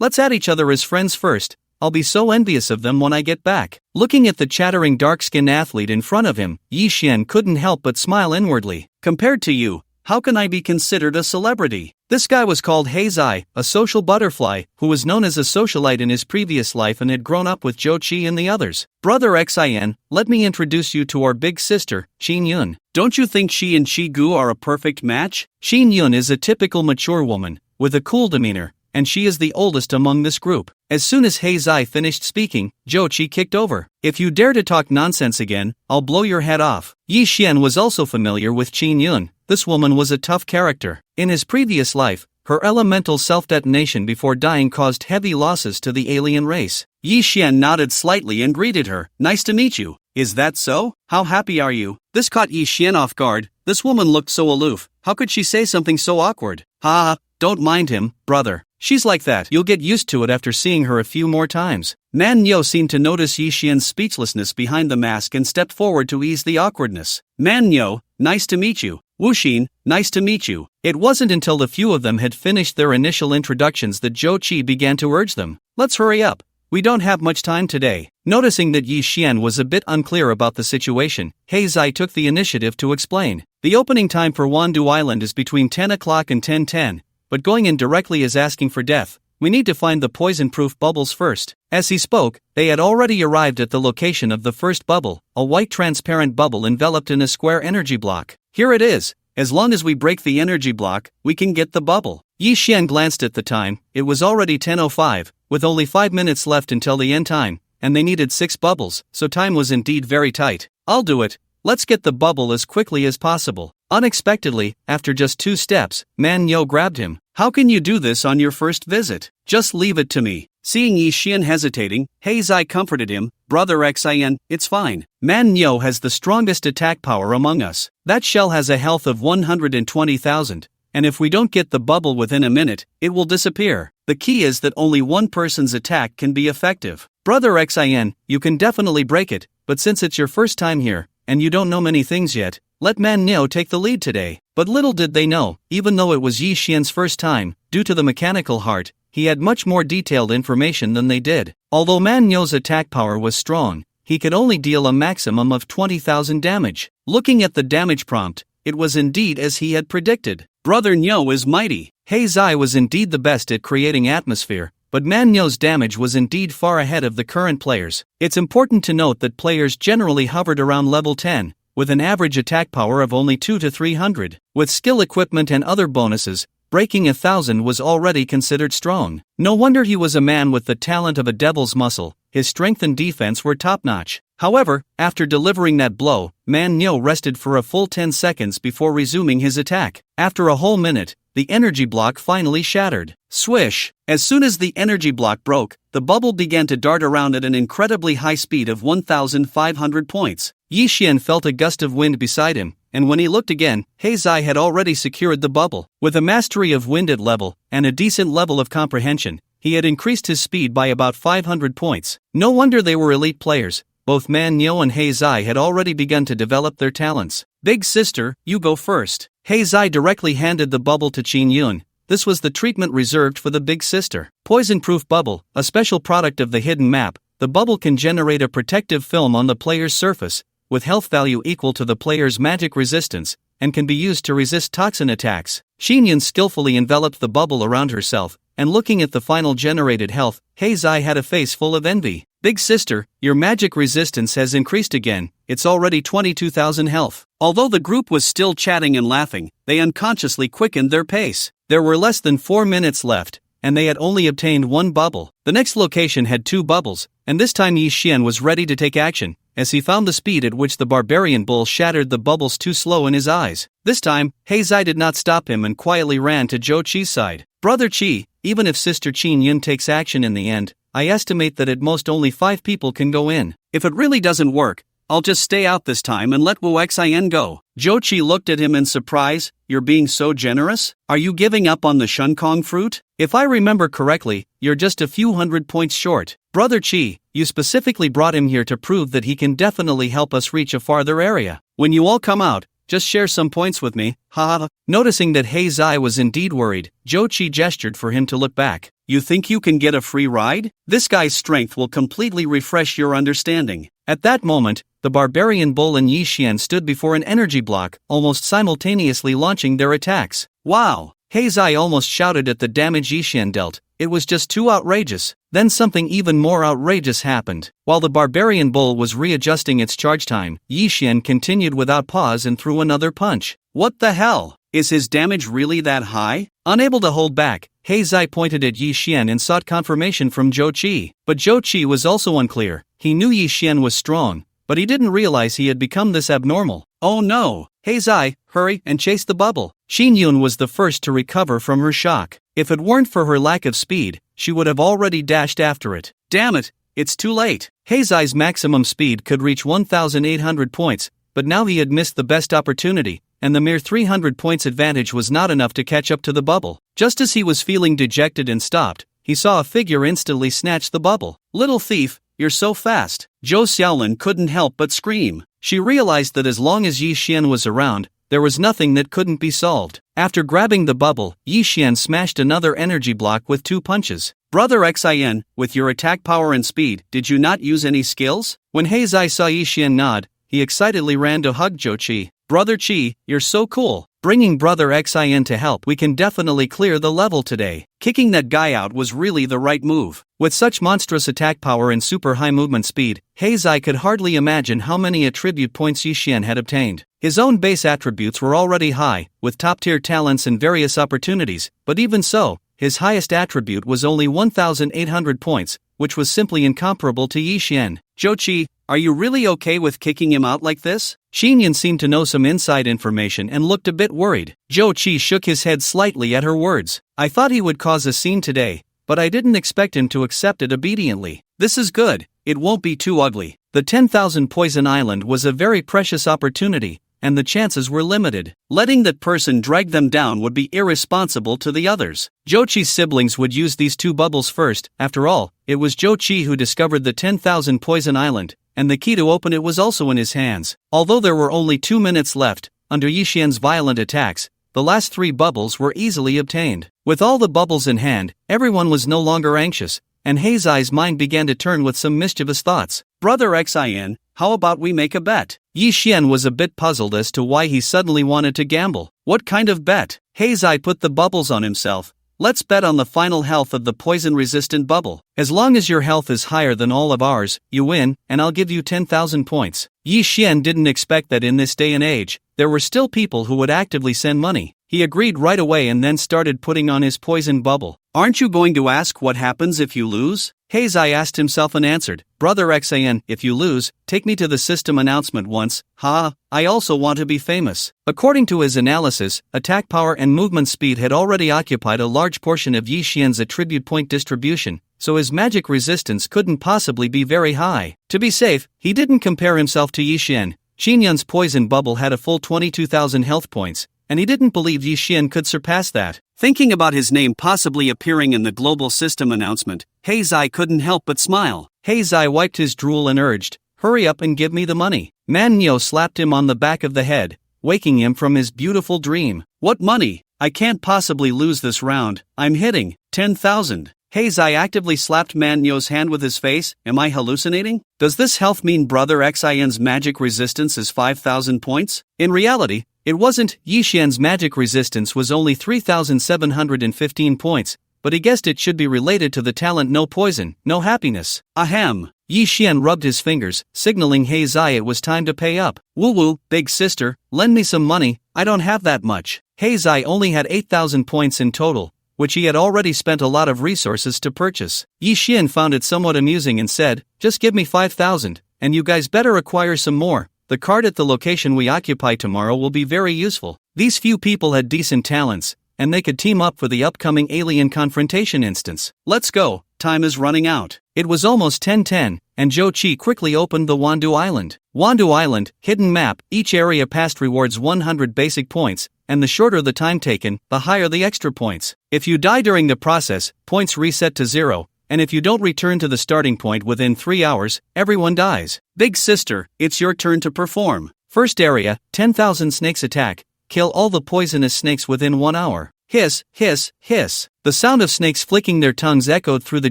let's add each other as friends first. I'll be so envious of them when I get back. Looking at the chattering dark-skinned athlete in front of him, Yi Xian couldn't help but smile inwardly. Compared to you, how can I be considered a celebrity? This guy was called Heizai, a social butterfly, who was known as a socialite in his previous life and had grown up with Zhou Qi and the others. Brother Xin, let me introduce you to our big sister, Xin Yun. Don't you think she and Shi Gu are a perfect match? Xin Yun is a typical mature woman, with a cool demeanor, and she is the oldest among this group. As soon as Heizai finished speaking, Zhou Qi kicked over. If you dare to talk nonsense again, I'll blow your head off. Yi Xian was also familiar with Xin Yun. This woman was a tough character. In his previous life, her elemental self-detonation before dying caused heavy losses to the alien race. Yi Xian nodded slightly and greeted her. Nice to meet you. Is that so? How happy are you? This caught Yi Xian off guard. This woman looked so aloof. How could she say something so awkward? Ha, don't mind him, brother. She's like that. You'll get used to it after seeing her a few more times. Manhwa seemed to notice Yi Xian's speechlessness behind the mask and stepped forward to ease the awkwardness. Manhwa, nice to meet you. Wuxin, nice to meet you. It wasn't until the few of them had finished their initial introductions that Zhou Qi began to urge them. Let's hurry up. We don't have much time today. Noticing that Yi Xian was a bit unclear about the situation, Heizai took the initiative to explain. The opening time for Wandu Island is between 10 o'clock and 10:10, but going in directly is asking for death. we need to find the poison-proof bubbles first. As he spoke, they had already arrived at the location of the first bubble, a white transparent bubble enveloped in a square energy block. Here it is. As long as we break the energy block, we can get the bubble. Yi Xian glanced at the time. It was already 10:05, with only 5 minutes left until the end time, and they needed 6 bubbles, so time was indeed very tight. I'll do it. Let's get the bubble as quickly as possible. Unexpectedly, after just 2 steps, Manhwa grabbed him. How can you do this on your first visit? Just leave it to me. Seeing Yi Xian hesitating, Heizai comforted him. Brother Xian, it's fine. Manhwa has the strongest attack power among us. That shell has a health of 120,000, and if we don't get the bubble within a minute, it will disappear. The key is that only one person's attack can be effective. Brother Xian, you can definitely break it, but since it's your first time here, and you don't know many things yet, let Manhwa take the lead today. But little did they know, even though it was Yi Xian's first time, due to the mechanical heart, he had much more detailed information than they did. Although Manhwa's attack power was strong, he could only deal a maximum of 20,000 damage. Looking at the damage prompt, it was indeed as he had predicted. Brother Nyo is mighty. Heizai was indeed the best at creating atmosphere, but Manhwa's damage was indeed far ahead of the current players. It's important to note that players generally hovered around level 10, with an average attack power of only 200 to 300. With skill equipment and other bonuses, breaking 1,000 was already considered strong. No wonder he was a man with the talent of a devil's muscle. His strength and defense were top-notch. However, after delivering that blow, Manhwa rested for a full 10 seconds before resuming his attack. After a whole minute, the energy block finally shattered. Swish! As soon as the energy block broke, the bubble began to dart around at an incredibly high speed of 1,500 points. Yi Xian felt a gust of wind beside him, and when he looked again, Heizai had already secured the bubble. With a mastery of wind at level, and a decent level of comprehension, he had increased his speed by about 500 points. No wonder they were elite players. Both Manhwa and Heizai had already begun to develop their talents. Big sister, you go first. Heizai directly handed the bubble to Qin Yun. This was the treatment reserved for the big sister. Poison-proof bubble, a special product of the hidden map. The bubble can generate a protective film on the player's surface, with health value equal to the player's magic resistance, and can be used to resist toxin attacks. Qin Yun skillfully enveloped the bubble around herself, and looking at the final generated health, Heizai had a face full of envy. Big sister, your magic resistance has increased again. It's already 22,000 health. Although the group was still chatting and laughing, they unconsciously quickened their pace. There were less than 4 minutes left, and they had only obtained 1 bubble. The next location had 2 bubbles, and this time Yi Xian was ready to take action, as he found the speed at which the barbarian bull shattered the bubbles too slow in his eyes. This time, Heizai did not stop him and quietly ran to Zhou Qi's side. Brother Qi, even if Sister Qin Yun takes action in the end, I estimate that at most only 5 people can go in. If it really doesn't work, I'll just stay out this time and let Wu Xian go. Zhou Qi looked at him in surprise. You're being so generous? Are you giving up on the Shunkong fruit? If I remember correctly, you're just a few hundred points short. Brother Qi, you specifically brought him here to prove that he can definitely help us reach a farther area. When you all come out, just share some points with me, haha. Noticing that Heizai was indeed worried, Zhou Qi gestured for him to look back. You think you can get a free ride? This guy's strength will completely refresh your understanding. At that moment, the barbarian bull and Yi Xian stood before an energy block, almost simultaneously launching their attacks. Wow! Heizai almost shouted at the damage Yi Xian dealt. It was just too outrageous. Then something even more outrageous happened. While the barbarian bull was readjusting its charge time, Yi Xian continued without pause and threw another punch. What the hell? Is his damage really that high? Unable to hold back, Heizai pointed at Yi Xian and sought confirmation from Zhou Qi. But Zhou Qi was also unclear. He knew Yi Xian was strong, but he didn't realize he had become this abnormal. Oh no! Heizai, hurry and chase the bubble. Qin Yun was the first to recover from her shock. If it weren't for her lack of speed, she would have already dashed after it. Damn it, it's too late. Heizai's maximum speed could reach 1,800 points, but now he had missed the best opportunity, and the mere 300 points advantage was not enough to catch up to the bubble. Just as he was feeling dejected and stopped, he saw a figure instantly snatch the bubble. Little thief, you're so fast. Zhou Xiaolin couldn't help but scream. She realized that as long as Yi Xian was around, there was nothing that couldn't be solved. After grabbing the bubble, Yi Xian smashed another energy block with 2 punches. Brother Xian, with your attack power and speed, did you not use any skills? When Heizai saw Yi Xian nod, he excitedly ran to hug Zhou Qi. Brother Chi, you're so cool. Bringing Brother Xin to help, we can definitely clear the level today. Kicking that guy out was really the right move. With such monstrous attack power and super high movement speed, Heizai could hardly imagine how many attribute points Yixian had obtained. His own base attributes were already high, with top-tier talents and various opportunities, but even so, his highest attribute was only 1,800 points, which was simply incomparable to Yixian. Zhou, are you really okay with kicking him out like this? Xinyan seemed to know some inside information and looked a bit worried. Zhou Qi shook his head slightly at her words. I thought he would cause a scene today, but I didn't expect him to accept it obediently. This is good, it won't be too ugly. The 10,000 Poison Island was a very precious opportunity, and the chances were limited. Letting that person drag them down would be irresponsible to the others. Zhou Qi's siblings would use these two bubbles first. After all, it was Zhou Qi who discovered the 10,000 Poison Island, and the key to open it was also in his hands. Although there were only 2 minutes left, under Yixian's violent attacks, the last 3 bubbles were easily obtained. With all the bubbles in hand, everyone was no longer anxious, and Heizai's mind began to turn with some mischievous thoughts. Brother Xin, how about we make a bet? Yixian was a bit puzzled as to why he suddenly wanted to gamble. What kind of bet? Heizai put the bubbles on himself. Let's bet on the final health of the poison-resistant bubble. As long as your health is higher than all of ours, you win, and I'll give you 10,000 points. Yixian didn't expect that in this day and age, there were still people who would actively send money. He agreed right away and then started putting on his poison bubble. Aren't you going to ask what happens if you lose? Heizai asked himself and answered, Brother Xin, if you lose, take me to the system announcement once. I also want to be famous. According to his analysis, attack power and movement speed had already occupied a large portion of Yixian's attribute point distribution, so his magic resistance couldn't possibly be very high. To be safe, he didn't compare himself to Yixian. Xinyan's poison bubble had a full 22,000 health points, and he didn't believe Yixian could surpass that. Thinking about his name possibly appearing in the global system announcement, Heizai couldn't help but smile. Heizai wiped his drool and urged, hurry up and give me the money. Manhwa slapped him on the back of the head, waking him from his beautiful dream. What money? I can't possibly lose this round. I'm hitting 10,000. Heizai actively slapped Manhwa's hand with his face. Am I hallucinating? Does this health mean Brother Xian's magic resistance is 5,000 points? In reality, it wasn't. Yixian's magic resistance was only 3,715 points, but he guessed it should be related to the talent no poison, no happiness. Ahem. Yixian rubbed his fingers, signaling Heizai it was time to pay up. Woo-woo, big sister, lend me some money, I don't have that much. Heizai only had 8,000 points in total, which he had already spent a lot of resources to purchase. Yixian found it somewhat amusing and said, just give me 5,000, and you guys better acquire some more. The card at the location we occupy tomorrow will be very useful. These few people had decent talents, and they could team up for the upcoming alien confrontation instance. Let's go, time is running out. It was almost 10:10, and Zhou Qi quickly opened the Wandu Island. Wandu Island, hidden map, each area passed rewards 100 basic points, and the shorter the time taken, the higher the extra points. If you die during the process, points reset to 0. And if you don't return to the starting point within 3 hours, everyone dies. Big sister, it's your turn to perform. First area, 10,000 snakes attack. Kill all the poisonous snakes within 1 hour. Hiss, hiss, hiss. The sound of snakes flicking their tongues echoed through the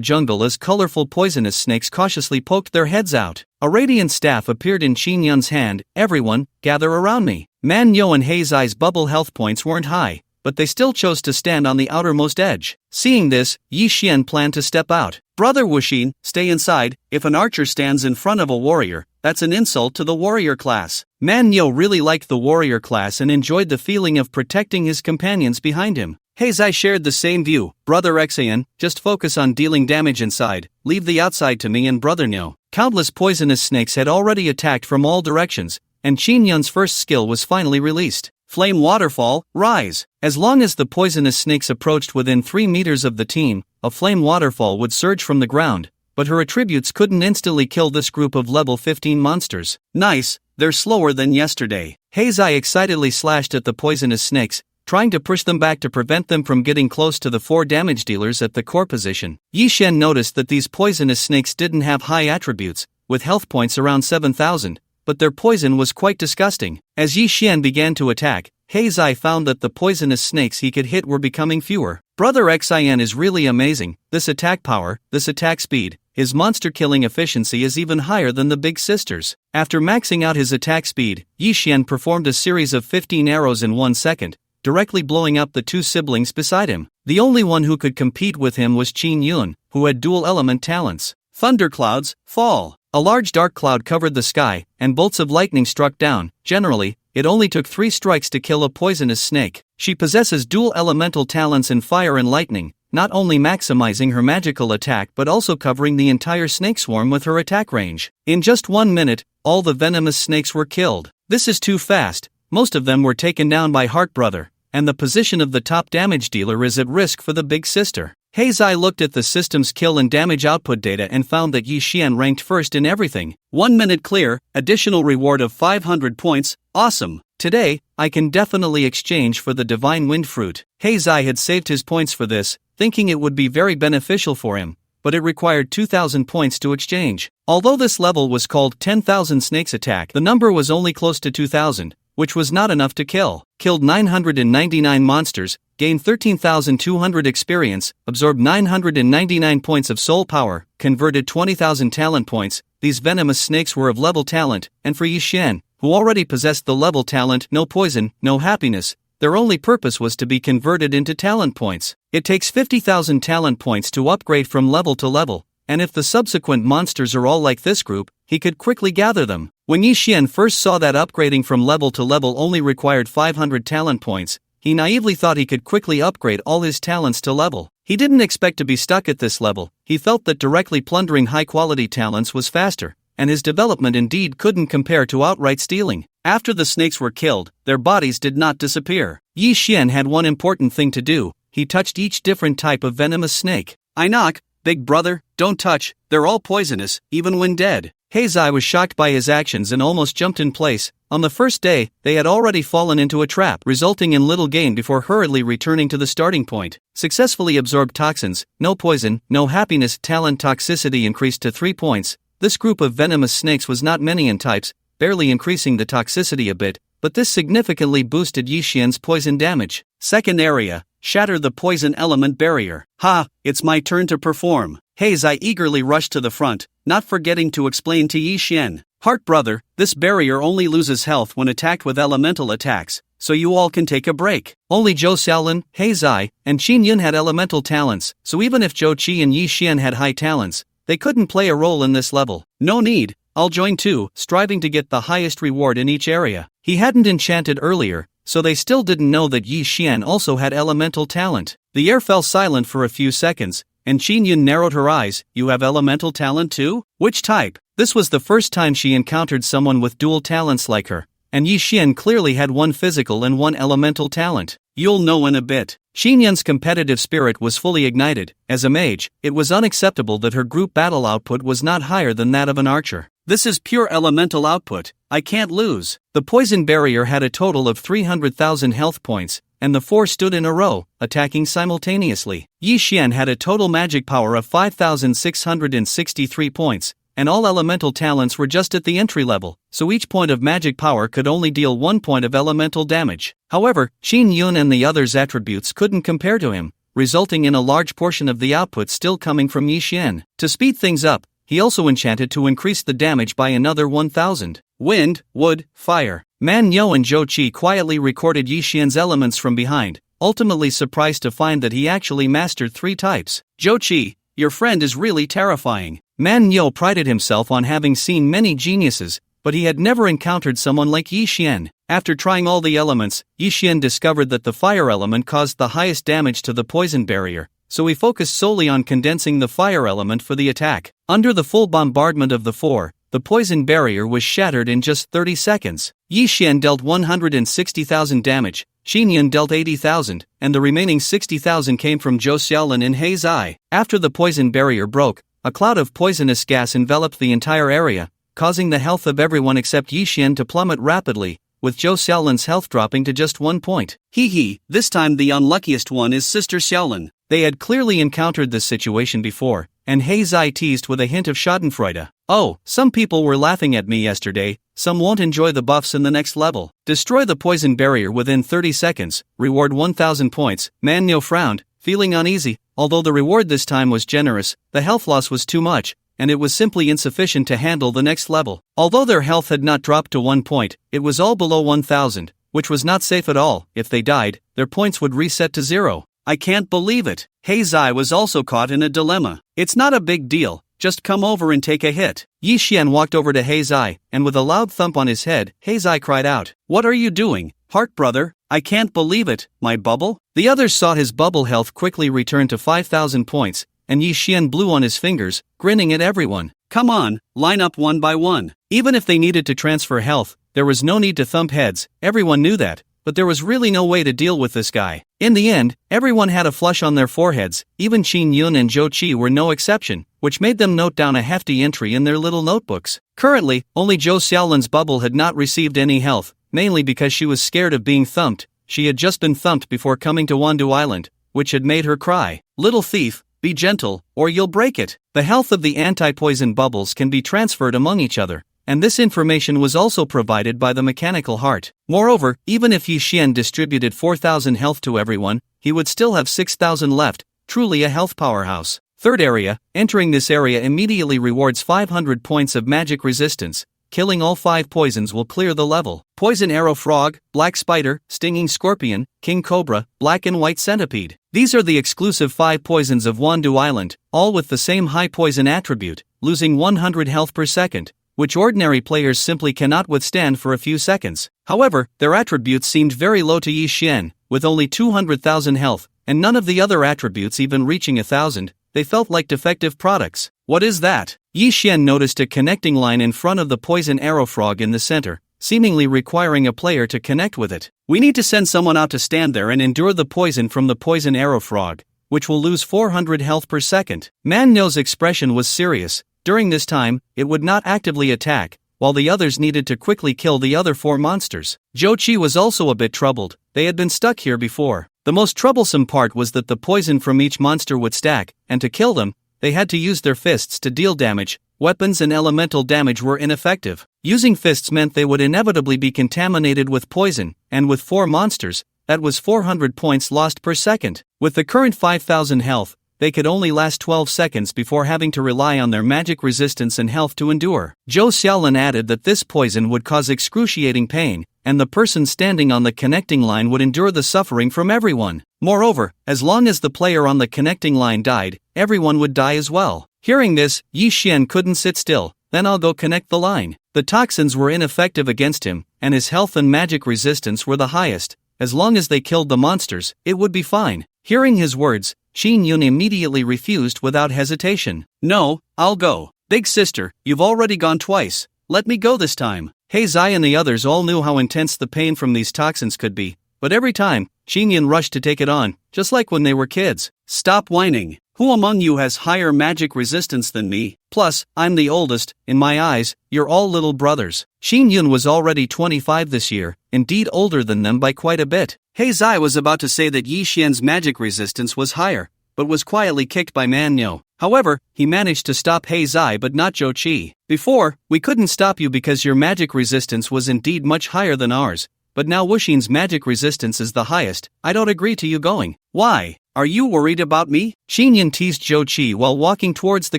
jungle as colorful poisonous snakes cautiously poked their heads out. A radiant staff appeared in Xinyan's hand. Everyone, gather around me. Manhwa and Heizai's bubble health points weren't high, but they still chose to stand on the outermost edge. Seeing this, Yixian planned to step out. Brother Wuxin, stay inside. If an archer stands in front of a warrior, that's an insult to the warrior class. Manhwa really liked the warrior class and enjoyed the feeling of protecting his companions behind him. Heizai shared the same view. Brother Xian, just focus on dealing damage inside. Leave the outside to me and Brother Nyo. Countless poisonous snakes had already attacked from all directions, and Xinyan's first skill was finally released. Flame waterfall, rise. As long as the poisonous snakes approached within 3 meters of the team, a flame waterfall would surge from the ground, but her attributes couldn't instantly kill this group of level 15 monsters. Nice, they're slower than yesterday. Heizai excitedly slashed at the poisonous snakes, trying to push them back to prevent them from getting close to the 4 damage dealers at the core position. Yixian noticed that these poisonous snakes didn't have high attributes, with health points around 7,000. But their poison was quite disgusting. As Yixian began to attack, Heizai found that the poisonous snakes he could hit were becoming fewer. Brother Xian is really amazing. This attack power, this attack speed, his monster killing efficiency is even higher than the big sisters. After maxing out his attack speed, Yi Xian performed a series of 15 arrows in 1 second, directly blowing up the 2 siblings beside him. The only one who could compete with him was Qin Yun, who had dual element talents. Thunderclouds, fall. A large dark cloud covered the sky, and bolts of lightning struck down. Generally, it only took 3 strikes to kill a poisonous snake. She possesses dual elemental talents in fire and lightning, not only maximizing her magical attack but also covering the entire snake swarm with her attack range. In just 1 minute, all the venomous snakes were killed. This is too fast. Most of them were taken down by Heart Brother, and the position of the top damage dealer is at risk for the big sister. Heizai looked at the system's kill and damage output data and found that Yi Xian ranked first in everything. 1 minute clear, additional reward of 500 points, awesome. Today, I can definitely exchange for the Divine Wind Fruit. Heizai had saved his points for this, thinking it would be very beneficial for him, but it required 2,000 points to exchange. Although this level was called 10,000 Snakes Attack, the number was only close to 2,000. Which was not enough to kill. Killed 999 monsters, gained 13,200 experience, absorbed 999 points of soul power, converted 20,000 talent points. These venomous snakes were of level talent, and for Yi Xian, who already possessed the level talent no poison, no happiness, their only purpose was to be converted into talent points. It takes 50,000 talent points to upgrade from level to level, and if the subsequent monsters are all like this group, he could quickly gather them. When Yi Xian first saw that upgrading from level to level only required 500 talent points, he naively thought he could quickly upgrade all his talents to level. He didn't expect to be stuck at this level. He felt that directly plundering high-quality talents was faster, and his development indeed couldn't compare to outright stealing. After the snakes were killed, their bodies did not disappear. Yi Xian had one important thing to do. He touched each different type of venomous snake. I knock, big brother, don't touch, they're all poisonous, even when dead. Heizai was shocked by his actions and almost jumped in place. On the first day, they had already fallen into a trap, resulting in little gain before hurriedly returning to the starting point. Successfully absorbed toxins, no poison, no happiness. Talent toxicity increased to 3 points. This group of venomous snakes was not many in types, barely increasing the toxicity a bit, but this significantly boosted Yi Xian's poison damage. Second area, shatter the poison element barrier. Ha, it's my turn to perform. Heizai eagerly rushed to the front, not forgetting to explain to Yi Xian. Heart Brother, this barrier only loses health when attacked with elemental attacks, so you all can take a break. Only Zhou Xiaolin, Heizai, and Qin Yun had elemental talents, so even if Zhou Qi and Yi Xian had high talents, they couldn't play a role in this level. No need, I'll join too, striving to get the highest reward in each area. He hadn't enchanted earlier, so they still didn't know that Yi Xian also had elemental talent. The air fell silent for a few seconds, and Qin Yun narrowed her eyes. You have elemental talent too? Which type? This was the first time she encountered someone with dual talents like her, and Yi Xian clearly had one physical and one elemental talent. You'll know in a bit. Qin Yun's competitive spirit was fully ignited. As a mage, it was unacceptable that her group battle output was not higher than that of an archer. This is pure elemental output. I can't lose. The poison barrier had a total of 300,000 health points, and the 4 stood in a row, attacking simultaneously. Yi Xian had a total magic power of 5,663 points, and all elemental talents were just at the entry level, so each point of magic power could only deal 1 point of elemental damage. However, Qin Yun and the others' attributes couldn't compare to him, resulting in a large portion of the output still coming from Yi Xian. To speed things up, he also enchanted to increase the damage by another 1,000. Wind, wood, fire. Manhwa and Zhou Qi quietly recorded Yi Xian's elements from behind, ultimately surprised to find that he actually mastered 3 types. Zhou Qi, your friend is really terrifying. Manhwa prided himself on having seen many geniuses, but he had never encountered someone like Yi Xian. After trying all the elements, Yi Xian discovered that the fire element caused the highest damage to the poison barrier, so he focused solely on condensing the fire element for the attack. Under the full bombardment of the 4, the poison barrier was shattered in just 30 seconds. Yi Xian dealt 160,000 damage, Qin Yun dealt 80,000, and the remaining 60,000 came from Zhou Xiaolin and Heizai. After the poison barrier broke, a cloud of poisonous gas enveloped the entire area, causing the health of everyone except Yi Xian to plummet rapidly, with Zhou Xiaolin's health dropping to just 1 point. This time the unluckiest one is Sister Xiaolin. They had clearly encountered this situation before, and Heizai teased with a hint of schadenfreude. Oh, some people were laughing at me yesterday, some won't enjoy the buffs in the next level. Destroy the poison barrier within 30 seconds, reward 1,000 points. Manhwa frowned, feeling uneasy. Although the reward this time was generous, the health loss was too much, and it was simply insufficient to handle the next level. Although their health had not dropped to 1 point, it was all below 1000, which was not safe at all. If they died, their points would reset to 0. I can't believe it. Heizai was also caught in a dilemma. It's not a big deal, just come over and take a hit. Yi Xian walked over to Heizai, and with a loud thump on his head, Heizai cried out, "What are you doing, heart brother? I can't believe it, my bubble?" The others saw his bubble health quickly return to 5000 points, and Yi Xian blew on his fingers, grinning at everyone. Come on, line up one by one. Even if they needed to transfer health, there was no need to thump heads, everyone knew that, but there was really no way to deal with this guy. In the end, everyone had a flush on their foreheads, even Qin Yun and Zhou Qi were no exception, which made them note down a hefty entry in their little notebooks. Currently, only Zhou Xiaolan's bubble had not received any health, mainly because she was scared of being thumped. She had just been thumped before coming to Wandu Island, which had made her cry, "Little thief, be gentle, or you'll break it." The health of the anti-poison bubbles can be transferred among each other, and this information was also provided by the mechanical heart. Moreover, even if Yi Xian distributed 4000 health to everyone, he would still have 6000 left, truly a health powerhouse. Third area, entering this area immediately rewards 500 points of magic resistance. Killing all 5 poisons will clear the level. Poison arrow frog, black spider, stinging scorpion, king cobra, black and white centipede. These are the exclusive 5 poisons of Wandu Island, all with the same high poison attribute, losing 100 health per second, which ordinary players simply cannot withstand for a few seconds. However, their attributes seemed very low to Yi Xian, with only 200,000 health, and none of the other attributes even reaching 1000, they felt like defective products. What is that? Yi Xian noticed a connecting line in front of the poison arrow frog in the center, seemingly requiring a player to connect with it. We need to send someone out to stand there and endure the poison from the poison arrow frog, which will lose 400 health per second. Manhwa's expression was serious. During this time, it would not actively attack, while the others needed to quickly kill the other 4 monsters. Zhou Qi was also a bit troubled. They had been stuck here before. The most troublesome part was that the poison from each monster would stack, and to kill them, they had to use their fists to deal damage. Weapons and elemental damage were ineffective. Using fists meant they would inevitably be contaminated with poison, and with 4 monsters, that was 400 points lost per second. With the current 5000 health, they could only last 12 seconds before having to rely on their magic resistance and health to endure. Zhou Xiaolan added that this poison would cause excruciating pain, and the person standing on the connecting line would endure the suffering from everyone. Moreover, as long as the player on the connecting line died, everyone would die as well. Hearing this, Yi Xian couldn't sit still. Then I'll go connect the line. The toxins were ineffective against him, and his health and magic resistance were the highest. As long as they killed the monsters, it would be fine. Hearing his words, Qin Yun immediately refused without hesitation. "No, I'll go. Big sister, you've already gone twice. Let me go this time." Heizai and the others all knew how intense the pain from these toxins could be, but every time, Qin Yun rushed to take it on, just like when they were kids. "Stop whining. Who among you has higher magic resistance than me? Plus, I'm the oldest. In my eyes, you're all little brothers." Qin Yun was already 25 this year, indeed older than them by quite a bit. Heizai was about to say that Yi Xian's magic resistance was higher, but was quietly kicked by Manhwa. However, he managed to stop Heizai but not Zhou Qi. "Before, we couldn't stop you because your magic resistance was indeed much higher than ours, but now Wuxin's magic resistance is the highest. I don't agree to you going." "Why? Are you worried about me?" Qin Yun teased Zhou Qi while walking towards the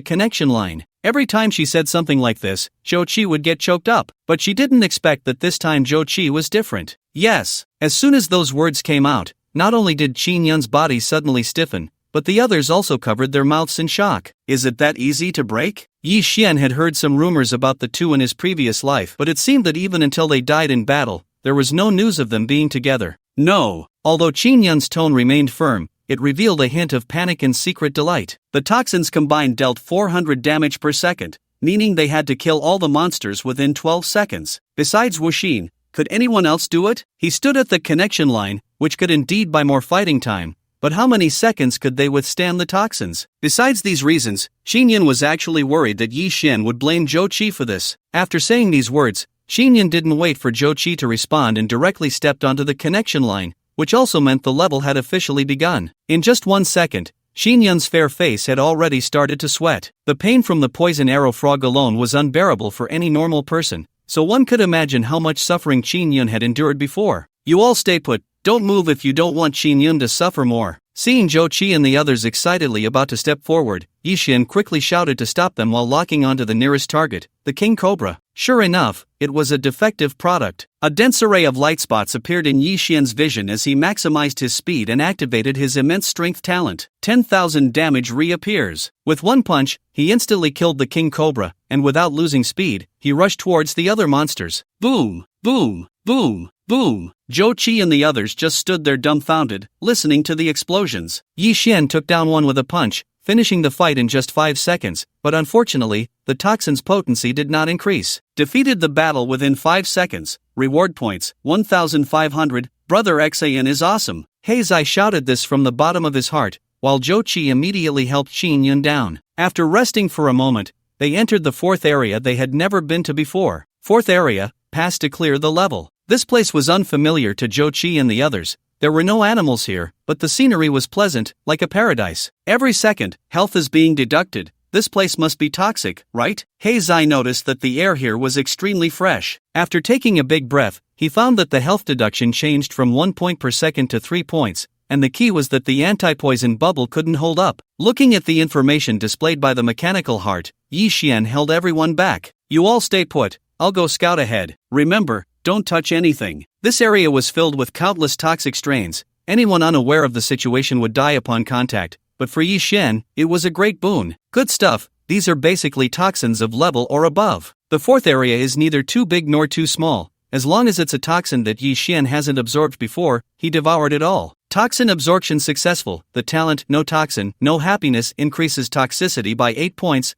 connection line. Every time she said something like this, Zhou Qi would get choked up, but she didn't expect that this time Zhou Qi was different. Yes, as soon as those words came out, not only did Qin Yun's body suddenly stiffen, but the others also covered their mouths in shock. "Is it that easy to break?" Yi Xian had heard some rumors about the two in his previous life, but it seemed that even until they died in battle, there was no news of them being together. "No." Although Qin Yun's tone remained firm, it revealed a hint of panic and secret delight. The toxins combined dealt 400 damage per second, meaning they had to kill all the monsters within 12 seconds. Besides Wuxin, could anyone else do it? He stood at the connection line, which could indeed buy more fighting time, but how many seconds could they withstand the toxins? Besides these reasons, Qin Yun was actually worried that Yi Xian would blame Zhou Qi for this. After saying these words, Qin Yun didn't wait for Zhou Qi to respond and directly stepped onto the connection line, which also meant the level had officially begun. In just 1 second, Qin Yun's fair face had already started to sweat. The pain from the poison arrow frog alone was unbearable for any normal person, so one could imagine how much suffering Qin Yun had endured before. "You all stay put, don't move if you don't want Qin Yun to suffer more." Seeing Zhou Qi and the others excitedly about to step forward, Yi Xian quickly shouted to stop them while locking onto the nearest target, the king cobra. Sure enough, it was a defective product. A dense array of light spots appeared in Yi Xian's vision as he maximized his speed and activated his immense strength talent. 10,000 damage reappears. With one punch, he instantly killed the king cobra, and without losing speed, he rushed towards the other monsters. Boom! Boom! Boom! Boom! Zhou Qi and the others just stood there dumbfounded, listening to the explosions. Yi Xian took down one with a punch, finishing the fight in just 5 seconds, but unfortunately, the toxin's potency did not increase. Defeated the battle within 5 seconds. Reward points, 1,500. Brother Xan is awesome. Heizai shouted this from the bottom of his heart, while Zhou Qi immediately helped Qin Yun down. After resting for a moment, they entered the fourth area they had never been to before. Fourth area, pass to clear the level. This place was unfamiliar to Zhou Qi and the others. There were no animals here, but the scenery was pleasant, like a paradise. Every second, health is being deducted. This place must be toxic, right? Heizai noticed that the air here was extremely fresh. After taking a big breath, he found that the health deduction changed from 1 point per second to 3 points, and the key was that the anti-poison bubble couldn't hold up. Looking at the information displayed by the mechanical heart, Yi Xian held everyone back. You all stay put, I'll go scout ahead. Remember, don't touch anything. This area was filled with countless toxic strains. Anyone unaware of the situation would die upon contact, but for Yi Xian, it was a great boon. Good stuff, these are basically toxins of level or above. The fourth area is neither too big nor too small. As long as it's a toxin that Yi Xian hasn't absorbed before, he devoured it all. Toxin absorption successful. The talent No Toxin, No Happiness increases toxicity by 8 points.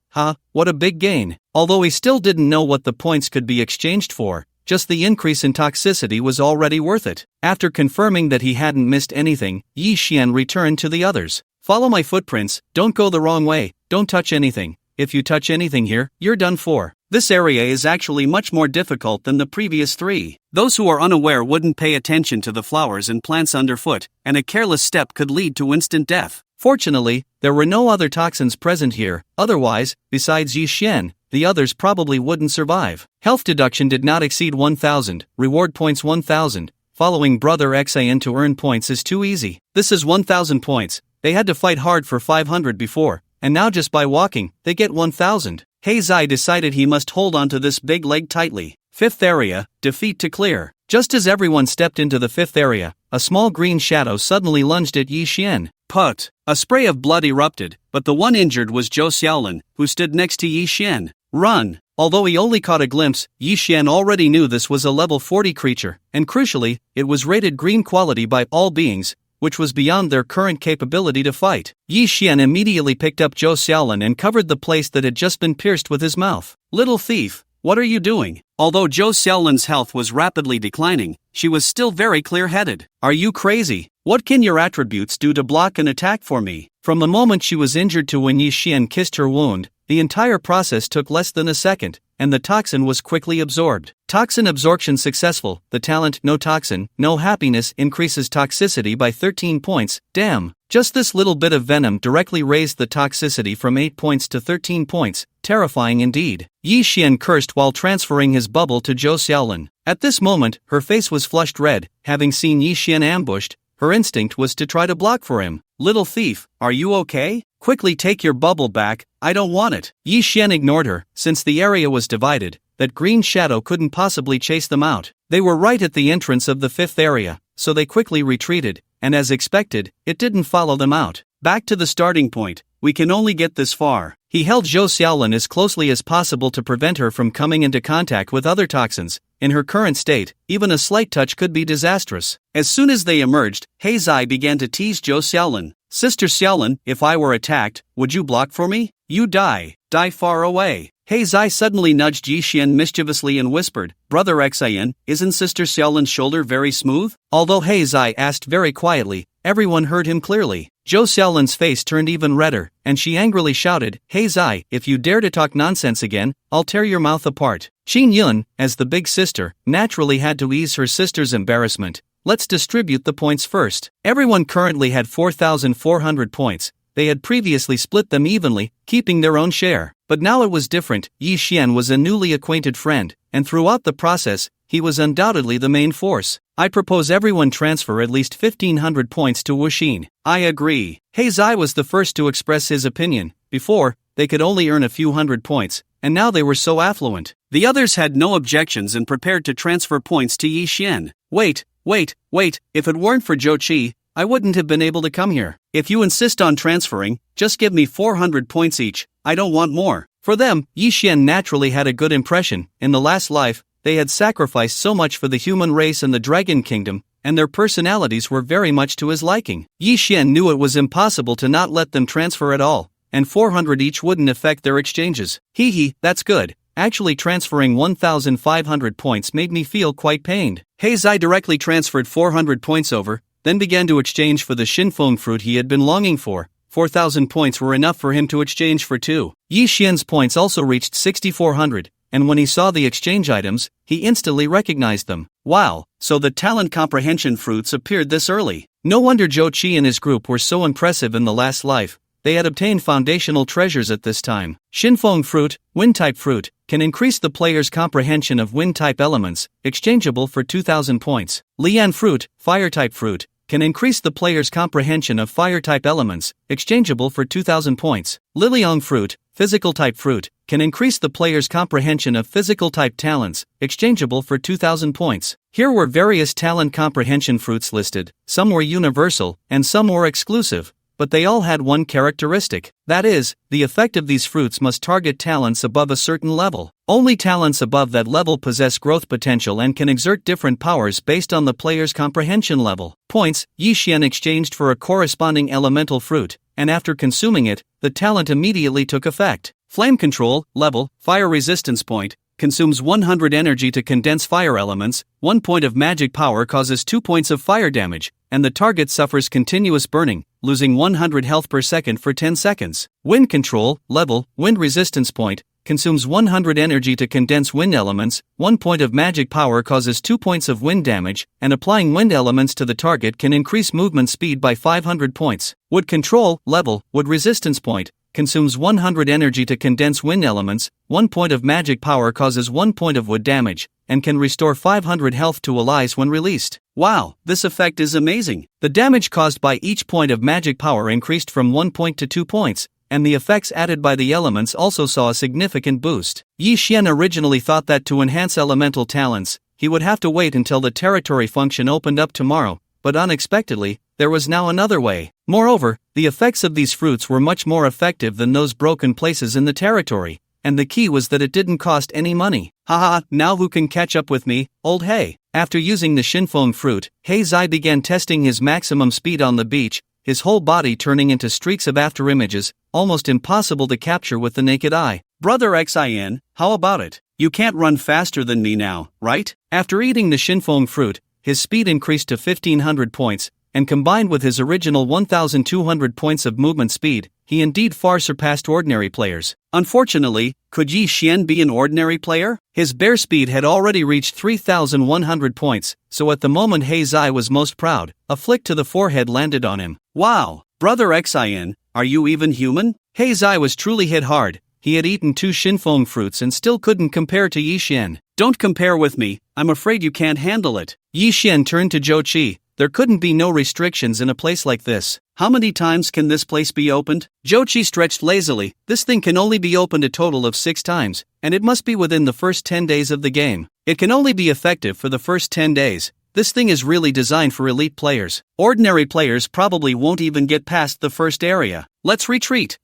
What a big gain. Although he still didn't know what the points could be exchanged for, just the increase in toxicity was already worth it. After confirming that he hadn't missed anything, Yi Xian returned to the others. Follow my footprints, don't go the wrong way, don't touch anything. If you touch anything here, you're done for. This area is actually much more difficult than the previous 3. Those who are unaware wouldn't pay attention to the flowers and plants underfoot, and a careless step could lead to instant death. Fortunately, there were no other toxins present here, otherwise, besides Yi Xian, the others probably wouldn't survive. Health deduction did not exceed 1,000, reward points 1,000. Following Brother Xan to earn points is too easy. This is 1,000 points. They had to fight hard for 500 before, and now just by walking, they get 1,000. Heizai decided he must hold onto this big leg tightly. Fifth area, defeat to clear. Just as everyone stepped into the fifth area, a small green shadow suddenly lunged at Yi Xian. Put! A spray of blood erupted, but the one injured was Zhou Xiaolin, who stood next to Yi Xian. Run! Although he only caught a glimpse, Yi Xian already knew this was a level 40 creature, and crucially, it was rated green quality by all beings, which was beyond their current capability to fight. Yi Xian immediately picked up Zhou Xiaolin and covered the place that had just been pierced with his mouth. Little thief, what are you doing? Although Zhou Xiaolin's health was rapidly declining, she was still very clear-headed. Are you crazy? What can your attributes do to block an attack for me? From the moment she was injured to when Yi Xian kissed her wound, the entire process took less than a second, and the toxin was quickly absorbed. Toxin absorption successful. The talent No Toxin, No Happiness increases toxicity by 13 points. Damn, just this little bit of venom directly raised the toxicity from 8 points to 13 points. Terrifying indeed. Yi Xian cursed while transferring his bubble to Zhou Xiaolin. At this moment, her face was flushed red. Having seen Yi Xian ambushed, her instinct was to try to block for him. Little thief, are you okay? Quickly take your bubble back, I don't want it. Yi Xian ignored her, since the area was divided. That green shadow couldn't possibly chase them out. They were right at the entrance of the fifth area, so they quickly retreated, and as expected, it didn't follow them out. Back to the starting point, we can only get this far. He held Zhou Xiaolin as closely as possible to prevent her from coming into contact with other toxins. In her current state, even a slight touch could be disastrous. As soon as they emerged, Heizai began to tease Zhou Xiaolin. Sister Xiaolin, if I were attacked, would you block for me? You die far away. Heizai suddenly nudged Yi Xian mischievously and whispered, Brother Xan, isn't Sister Xiaolin's shoulder very smooth? Although Heizai asked very quietly, everyone heard him clearly. Zhou Xiaolin's face turned even redder, and she angrily shouted, Heizai, if you dare to talk nonsense again, I'll tear your mouth apart. Qin Yun, as the big sister, naturally had to ease her sister's embarrassment. Let's distribute the points first. Everyone currently had 4,400 points. They had previously split them evenly, keeping their own share. But now it was different. Yi Xian was a newly acquainted friend, and throughout the process, he was undoubtedly the main force. I propose everyone transfer at least 1,500 points to Wuxin. I agree. Heizai was the first to express his opinion. Before, they could only earn a few hundred points, and now they were so affluent. The others had no objections and prepared to transfer points to Yi Xian. Wait, if it weren't for Zhou Qi, I wouldn't have been able to come here. If you insist on transferring, just give me 400 points each, I don't want more. For them, Yi Xian naturally had a good impression. In the last life, they had sacrificed so much for the human race and the Dragon Kingdom, and their personalities were very much to his liking. Yi Xian knew it was impossible to not let them transfer at all, and 400 each wouldn't affect their exchanges. That's good. Actually transferring 1,500 points made me feel quite pained. Heizai directly transferred 400 points over, then began to exchange for the Shinfeng fruit he had been longing for. 4,000 points were enough for him to exchange for two. Yi Xian's points also reached 6,400, and when he saw the exchange items, he instantly recognized them. Wow, so the talent comprehension fruits appeared this early. No wonder Zhou Qi and his group were so impressive in the last life. They had obtained foundational treasures at this time. Shinfeng fruit, wind-type fruit, can increase the player's comprehension of wind-type elements, exchangeable for 2,000 points. Lian fruit, fire-type fruit, can increase the player's comprehension of fire-type elements, exchangeable for 2,000 points. Liliang fruit, physical-type fruit, can increase the player's comprehension of physical-type talents, exchangeable for 2,000 points. Here were various talent comprehension fruits listed. Some were universal, and some were exclusive. But they all had one characteristic. That is, the effect of these fruits must target talents above a certain level. Only talents above that level possess growth potential and can exert different powers based on the player's comprehension level. Points, Yi Xian exchanged for a corresponding elemental fruit, and after consuming it, the talent immediately took effect. Flame control, level, fire resistance point, consumes 100 energy to condense fire elements, 1 point of magic power causes 2 points of fire damage, and the target suffers continuous burning, losing 100 health per second for 10 seconds. Wind control, level, wind resistance point, consumes 100 energy to condense wind elements, 1 point of magic power causes 2 points of wind damage, and applying wind elements to the target can increase movement speed by 500 points. Wood control, level, wood resistance point, consumes 100 energy to condense wind elements, 1 point of magic power causes 1 point of wood damage, and can restore 500 health to allies when released. Wow, this effect is amazing. The damage caused by each point of magic power increased from 1 point to 2 points, and the effects added by the elements also saw a significant boost. Yi Xian originally thought that to enhance elemental talents, he would have to wait until the territory function opened up tomorrow, but unexpectedly, there was now another way. Moreover, the effects of these fruits were much more effective than those broken places in the territory, and the key was that it didn't cost any money. Haha, now who can catch up with me, old Hei? After using the Shinfeng fruit, Heizai began testing his maximum speed on the beach, his whole body turning into streaks of afterimages, almost impossible to capture with the naked eye. Brother Xin, how about it? You can't run faster than me now, right? After eating the Shinfeng fruit, his speed increased to 1,500 points, and combined with his original 1,200 points of movement speed, he indeed far surpassed ordinary players. Unfortunately, could Yi Xian be an ordinary player? His bare speed had already reached 3,100 points, so at the moment Heizai was most proud. A flick to the forehead landed on him. Wow, Brother Xin, are you even human? Heizai was truly hit hard. He had eaten 2 Shinfeng fruits and still couldn't compare to Yi Xian. Don't compare with me, I'm afraid you can't handle it. Yi Xian turned to Zhou Qi. There couldn't be no restrictions in a place like this. How many times can this place be opened? Zhou Qi stretched lazily. This thing can only be opened a total of 6 times, and it must be within the first 10 days of the game. It can only be effective for the first 10 days. This thing is really designed for elite players. Ordinary players probably won't even get past the first area. Let's retreat.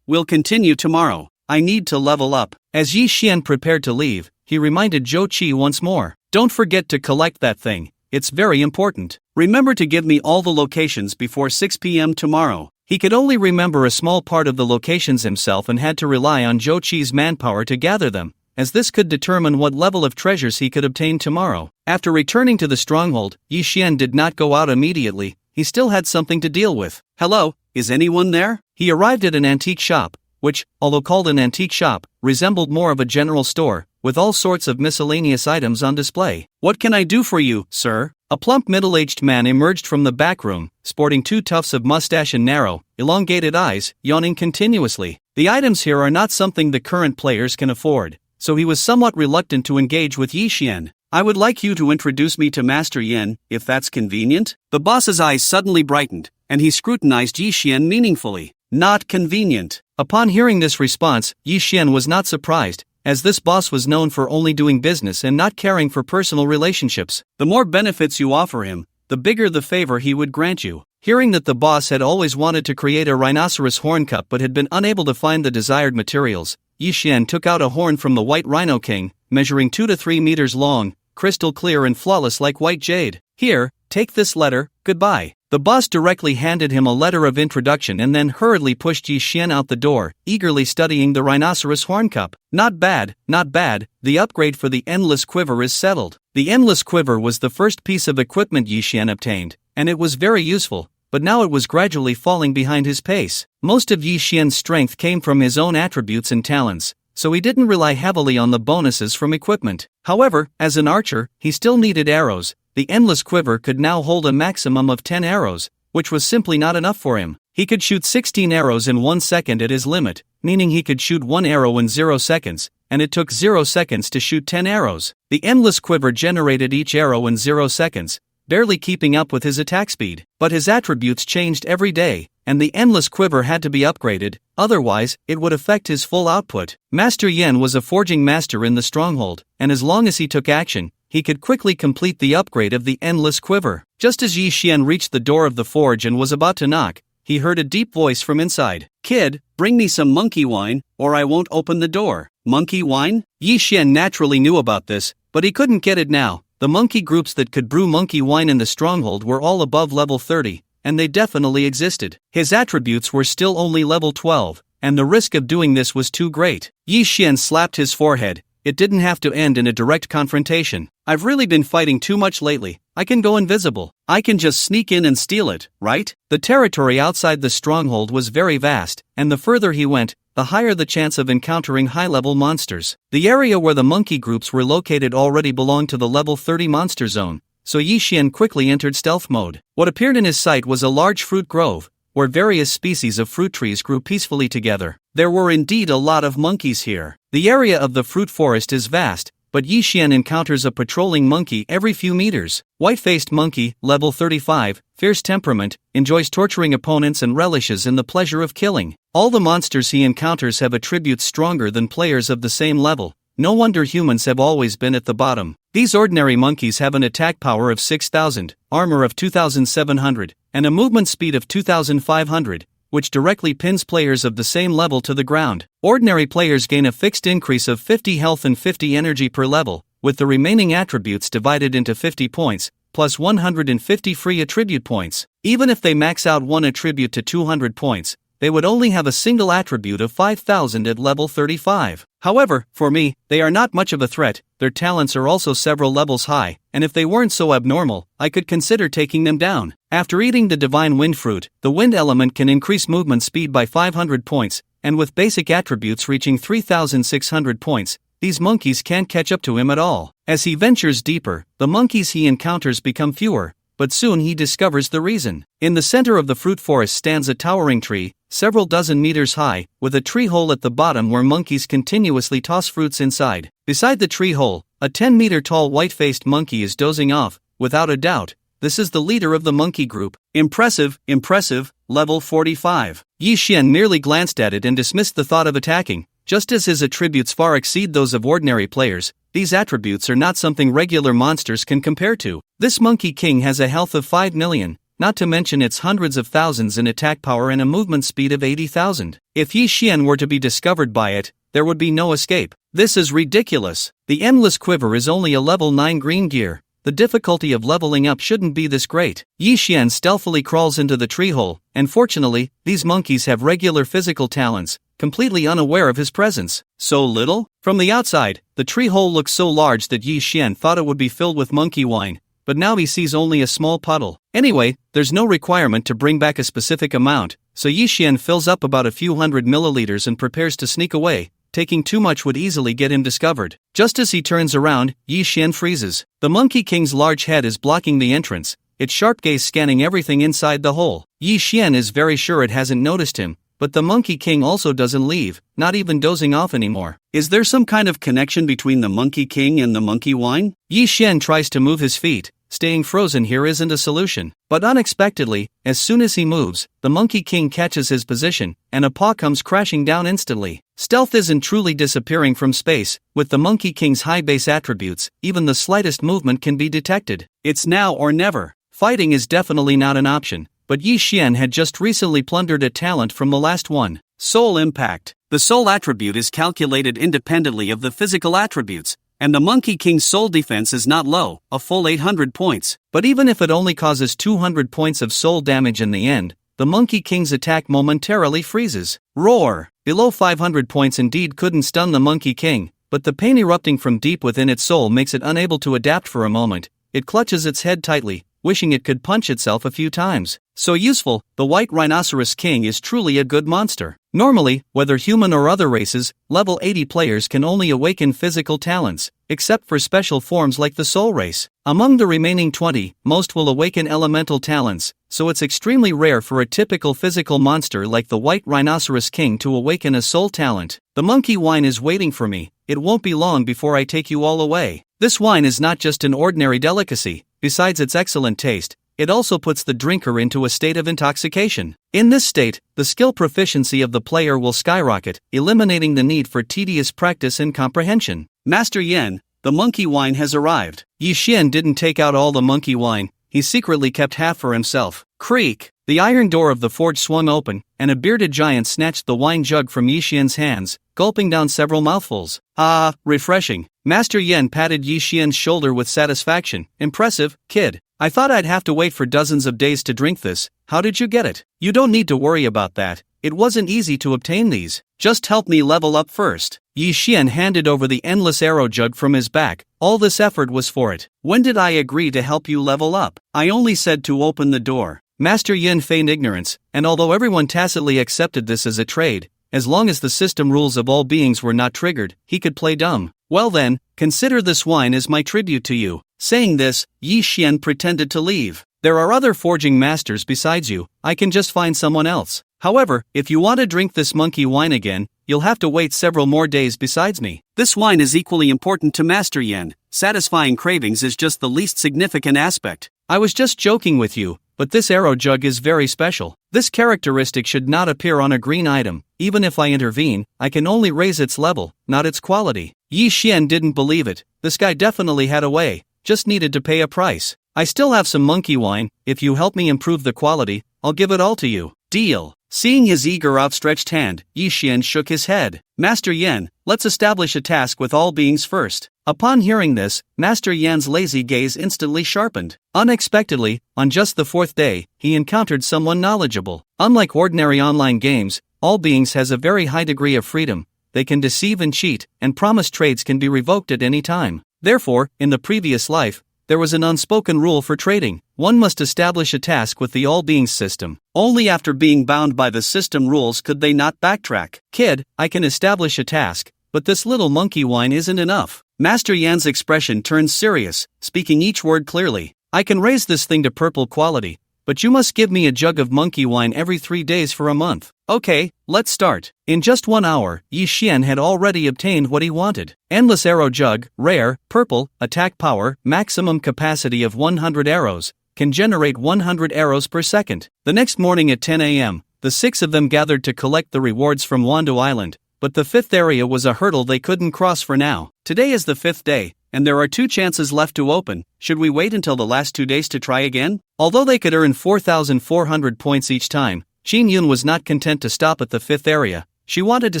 We'll continue tomorrow. I need to level up. As Yi Xian prepared to leave, he reminded Zhou Qi once more. Don't forget to collect that thing. It's very important. Remember to give me all the locations before 6 p.m. tomorrow. He could only remember a small part of the locations himself and had to rely on Zhou Qi's manpower to gather them, as this could determine what level of treasures he could obtain tomorrow. After returning to the stronghold, Yi Xian did not go out immediately. He still had something to deal with. Hello, is anyone there? He arrived at an antique shop, which, although called an antique shop, resembled more of a general store, with all sorts of miscellaneous items on display. What can I do for you, sir? A plump middle-aged man emerged from the back room, sporting 2 tufts of mustache and narrow, elongated eyes, yawning continuously. The items here are not something the current players can afford, so he was somewhat reluctant to engage with Yi Xian. I would like you to introduce me to Master Yin, if that's convenient." The boss's eyes suddenly brightened, and he scrutinized Yi Xian meaningfully. "Not convenient." Upon hearing this response, Yi Xian was not surprised, as this boss was known for only doing business and not caring for personal relationships. The more benefits you offer him, the bigger the favor he would grant you. Hearing that the boss had always wanted to create a rhinoceros horn cup but had been unable to find the desired materials, Yi Xian took out a horn from the White Rhino King, measuring 2 to 3 meters long, crystal clear and flawless like white jade. "Here, take this letter, goodbye." The boss directly handed him a letter of introduction and then hurriedly pushed Yi Xian out the door, eagerly studying the rhinoceros horn cup. "Not bad, not bad, the upgrade for the endless quiver is settled." The endless quiver was the first piece of equipment Yi Xian obtained, and it was very useful, but now it was gradually falling behind his pace. Most of Yi Xian's strength came from his own attributes and talents, so he didn't rely heavily on the bonuses from equipment. However, as an archer, he still needed arrows. The endless quiver could now hold a maximum of 10 arrows, which was simply not enough for him. He could shoot 16 arrows in 1 second at his limit, meaning he could shoot 1 arrow in 0 seconds, and it took 0 seconds to shoot 10 arrows. The endless quiver generated each arrow in 0 seconds, barely keeping up with his attack speed. But his attributes changed every day, and the endless quiver had to be upgraded, otherwise, it would affect his full output. Master Yin was a forging master in the stronghold, and as long as he took action, he could quickly complete the upgrade of the endless quiver. Just as Yi Xian reached the door of the forge and was about to knock, he heard a deep voice from inside. "Kid, bring me some monkey wine, or I won't open the door." Monkey wine? Yi Xian naturally knew about this, but he couldn't get it now. The monkey groups that could brew monkey wine in the stronghold were all above level 30, and they definitely existed. His attributes were still only level 12, and the risk of doing this was too great. Yi Xian slapped his forehead. It didn't have to end in a direct confrontation. "I've really been fighting too much lately. I can go invisible. I can just sneak in and steal it, right?" The territory outside the stronghold was very vast, and the further he went, the higher the chance of encountering high-level monsters. The area where the monkey groups were located already belonged to the level 30 monster zone, so Yi Xian quickly entered stealth mode. What appeared in his sight was a large fruit grove, where various species of fruit trees grew peacefully together. There were indeed a lot of monkeys here. The area of the fruit forest is vast, but Yi Xian encounters a patrolling monkey every few meters. White-faced monkey, level 35, fierce temperament, enjoys torturing opponents and relishes in the pleasure of killing. All the monsters he encounters have attributes stronger than players of the same level. No wonder humans have always been at the bottom. These ordinary monkeys have an attack power of 6,000, armor of 2,700, and a movement speed of 2,500, which directly pins players of the same level to the ground. Ordinary players gain a fixed increase of 50 health and 50 energy per level, with the remaining attributes divided into 50 points, plus 150 free attribute points. Even if they max out one attribute to 200 points, they would only have a single attribute of 5,000 at level 35. However, for me, they are not much of a threat. Their talents are also several levels high, and if they weren't so abnormal, I could consider taking them down. After eating the divine wind fruit, the wind element can increase movement speed by 500 points, and with basic attributes reaching 3,600 points, these monkeys can't catch up to him at all. As he ventures deeper, the monkeys he encounters become fewer, but soon he discovers the reason. In the center of the fruit forest stands a towering tree, several dozen meters high, with a tree hole at the bottom where monkeys continuously toss fruits inside. Beside the tree hole, a 10-meter tall white-faced monkey is dozing off. Without a doubt, this is the leader of the monkey group. Impressive, impressive, level 45. Yi Xian merely glanced at it and dismissed the thought of attacking. Just as his attributes far exceed those of ordinary players, these attributes are not something regular monsters can compare to. This Monkey King has a health of 5 million, not to mention its hundreds of thousands in attack power and a movement speed of 80,000. If Yi Xian were to be discovered by it, there would be no escape. This is ridiculous. The Endless Quiver is only a level 9 green gear. The difficulty of leveling up shouldn't be this great. Yi Xian stealthily crawls into the tree hole, and fortunately, these monkeys have regular physical talents, completely unaware of his presence. So little? From the outside, the tree hole looks so large that Yi Xian thought it would be filled with monkey wine, but now he sees only a small puddle. Anyway, there's no requirement to bring back a specific amount, so Yi Xian fills up about a few hundred milliliters and prepares to sneak away. Taking too much would easily get him discovered. Just as he turns around, Yi Xian freezes. The Monkey King's large head is blocking the entrance, its sharp gaze scanning everything inside the hole. Yi Xian is very sure it hasn't noticed him, but the Monkey King also doesn't leave, not even dozing off anymore. Is there some kind of connection between the Monkey King and the monkey wine? Yi Xian tries to move his feet. Staying frozen here isn't a solution. But unexpectedly, as soon as he moves, the Monkey King catches his position, and a paw comes crashing down instantly. Stealth isn't truly disappearing from space. With the Monkey King's high base attributes, even the slightest movement can be detected. It's now or never. Fighting is definitely not an option, but Yi Xian had just recently plundered a talent from the last one. Soul Impact. The soul attribute is calculated independently of the physical attributes, and the Monkey King's soul defense is not low, a full 800 points. But even if it only causes 200 points of soul damage in the end, the Monkey King's attack momentarily freezes. Roar! Below 500 points indeed couldn't stun the Monkey King, but the pain erupting from deep within its soul makes it unable to adapt for a moment. It clutches its head tightly, wishing it could punch itself a few times. So useful, the White Rhinoceros King is truly a good monster. Normally, whether human or other races, level 80 players can only awaken physical talents, except for special forms like the Soul Race. Among the remaining 20, most will awaken elemental talents, so it's extremely rare for a typical physical monster like the White Rhinoceros King to awaken a soul talent. The monkey wine is waiting for me. It won't be long before I take you all away. This wine is not just an ordinary delicacy. Besides its excellent taste, it also puts the drinker into a state of intoxication. In this state, the skill proficiency of the player will skyrocket, eliminating the need for tedious practice and comprehension. Master Yen, the monkey wine has arrived. Yi Xian didn't take out all the monkey wine, he secretly kept half for himself. Creak! The iron door of the forge swung open, and a bearded giant snatched the wine jug from Yi Xian's hands, gulping down several mouthfuls. Ah, refreshing. Master Yen patted Yi Xian's shoulder with satisfaction. Impressive, kid. I thought I'd have to wait for dozens of days to drink this. How did you get it? You don't need to worry about that. It wasn't easy to obtain these. Just help me level up first. Yi Xian handed over the endless arrow jug from his back. All this effort was for it. When did I agree to help you level up? I only said to open the door. Master Yin feigned ignorance, and although everyone tacitly accepted this as a trade, as long as the system rules of all beings were not triggered, he could play dumb. Well then, consider this wine as my tribute to you. Saying this, Yi Xian pretended to leave. There are other forging masters besides you, I can just find someone else. However, if you want to drink this monkey wine again, you'll have to wait several more days besides me. This wine is equally important to Master Yen. Satisfying cravings is just the least significant aspect. I was just joking with you, but this arrow jug is very special. This characteristic should not appear on a green item. Even if I intervene, I can only raise its level, not its quality. Yi Xian didn't believe it. This guy definitely had a way, just needed to pay a price. I still have some monkey wine. If you help me improve the quality, I'll give it all to you. Deal. Seeing his eager outstretched hand, Yi Xian shook his head. Master Yen, let's establish a task with all beings first. Upon hearing this, Master Yan's lazy gaze instantly sharpened. Unexpectedly, on just the fourth day, he encountered someone knowledgeable. Unlike ordinary online games, All Beings has a very high degree of freedom. They can deceive and cheat, and promised trades can be revoked at any time. Therefore, in the previous life, there was an unspoken rule for trading. One must establish a task with the All Beings system. Only after being bound by the system rules could they not backtrack. Kid, I can establish a task, but this little monkey wine isn't enough. Master Yan's expression turned serious, speaking each word clearly. I can raise this thing to purple quality, but you must give me a jug of monkey wine every 3 days for a month. Okay, let's start. In just 1 hour, Yi Xian had already obtained what he wanted. Endless arrow jug, rare, purple, attack power, maximum capacity of 100 arrows, can generate 100 arrows per second. The next morning at 10 a.m., the 6 of them gathered to collect the rewards from Wando Island, but the 5th area was a hurdle they couldn't cross for now. Today is the 5th day, and there are 2 chances left to open. Should we wait until the last 2 days to try again? Although they could earn 4,400 points each time, Jin Yun was not content to stop at the 5th area. She wanted to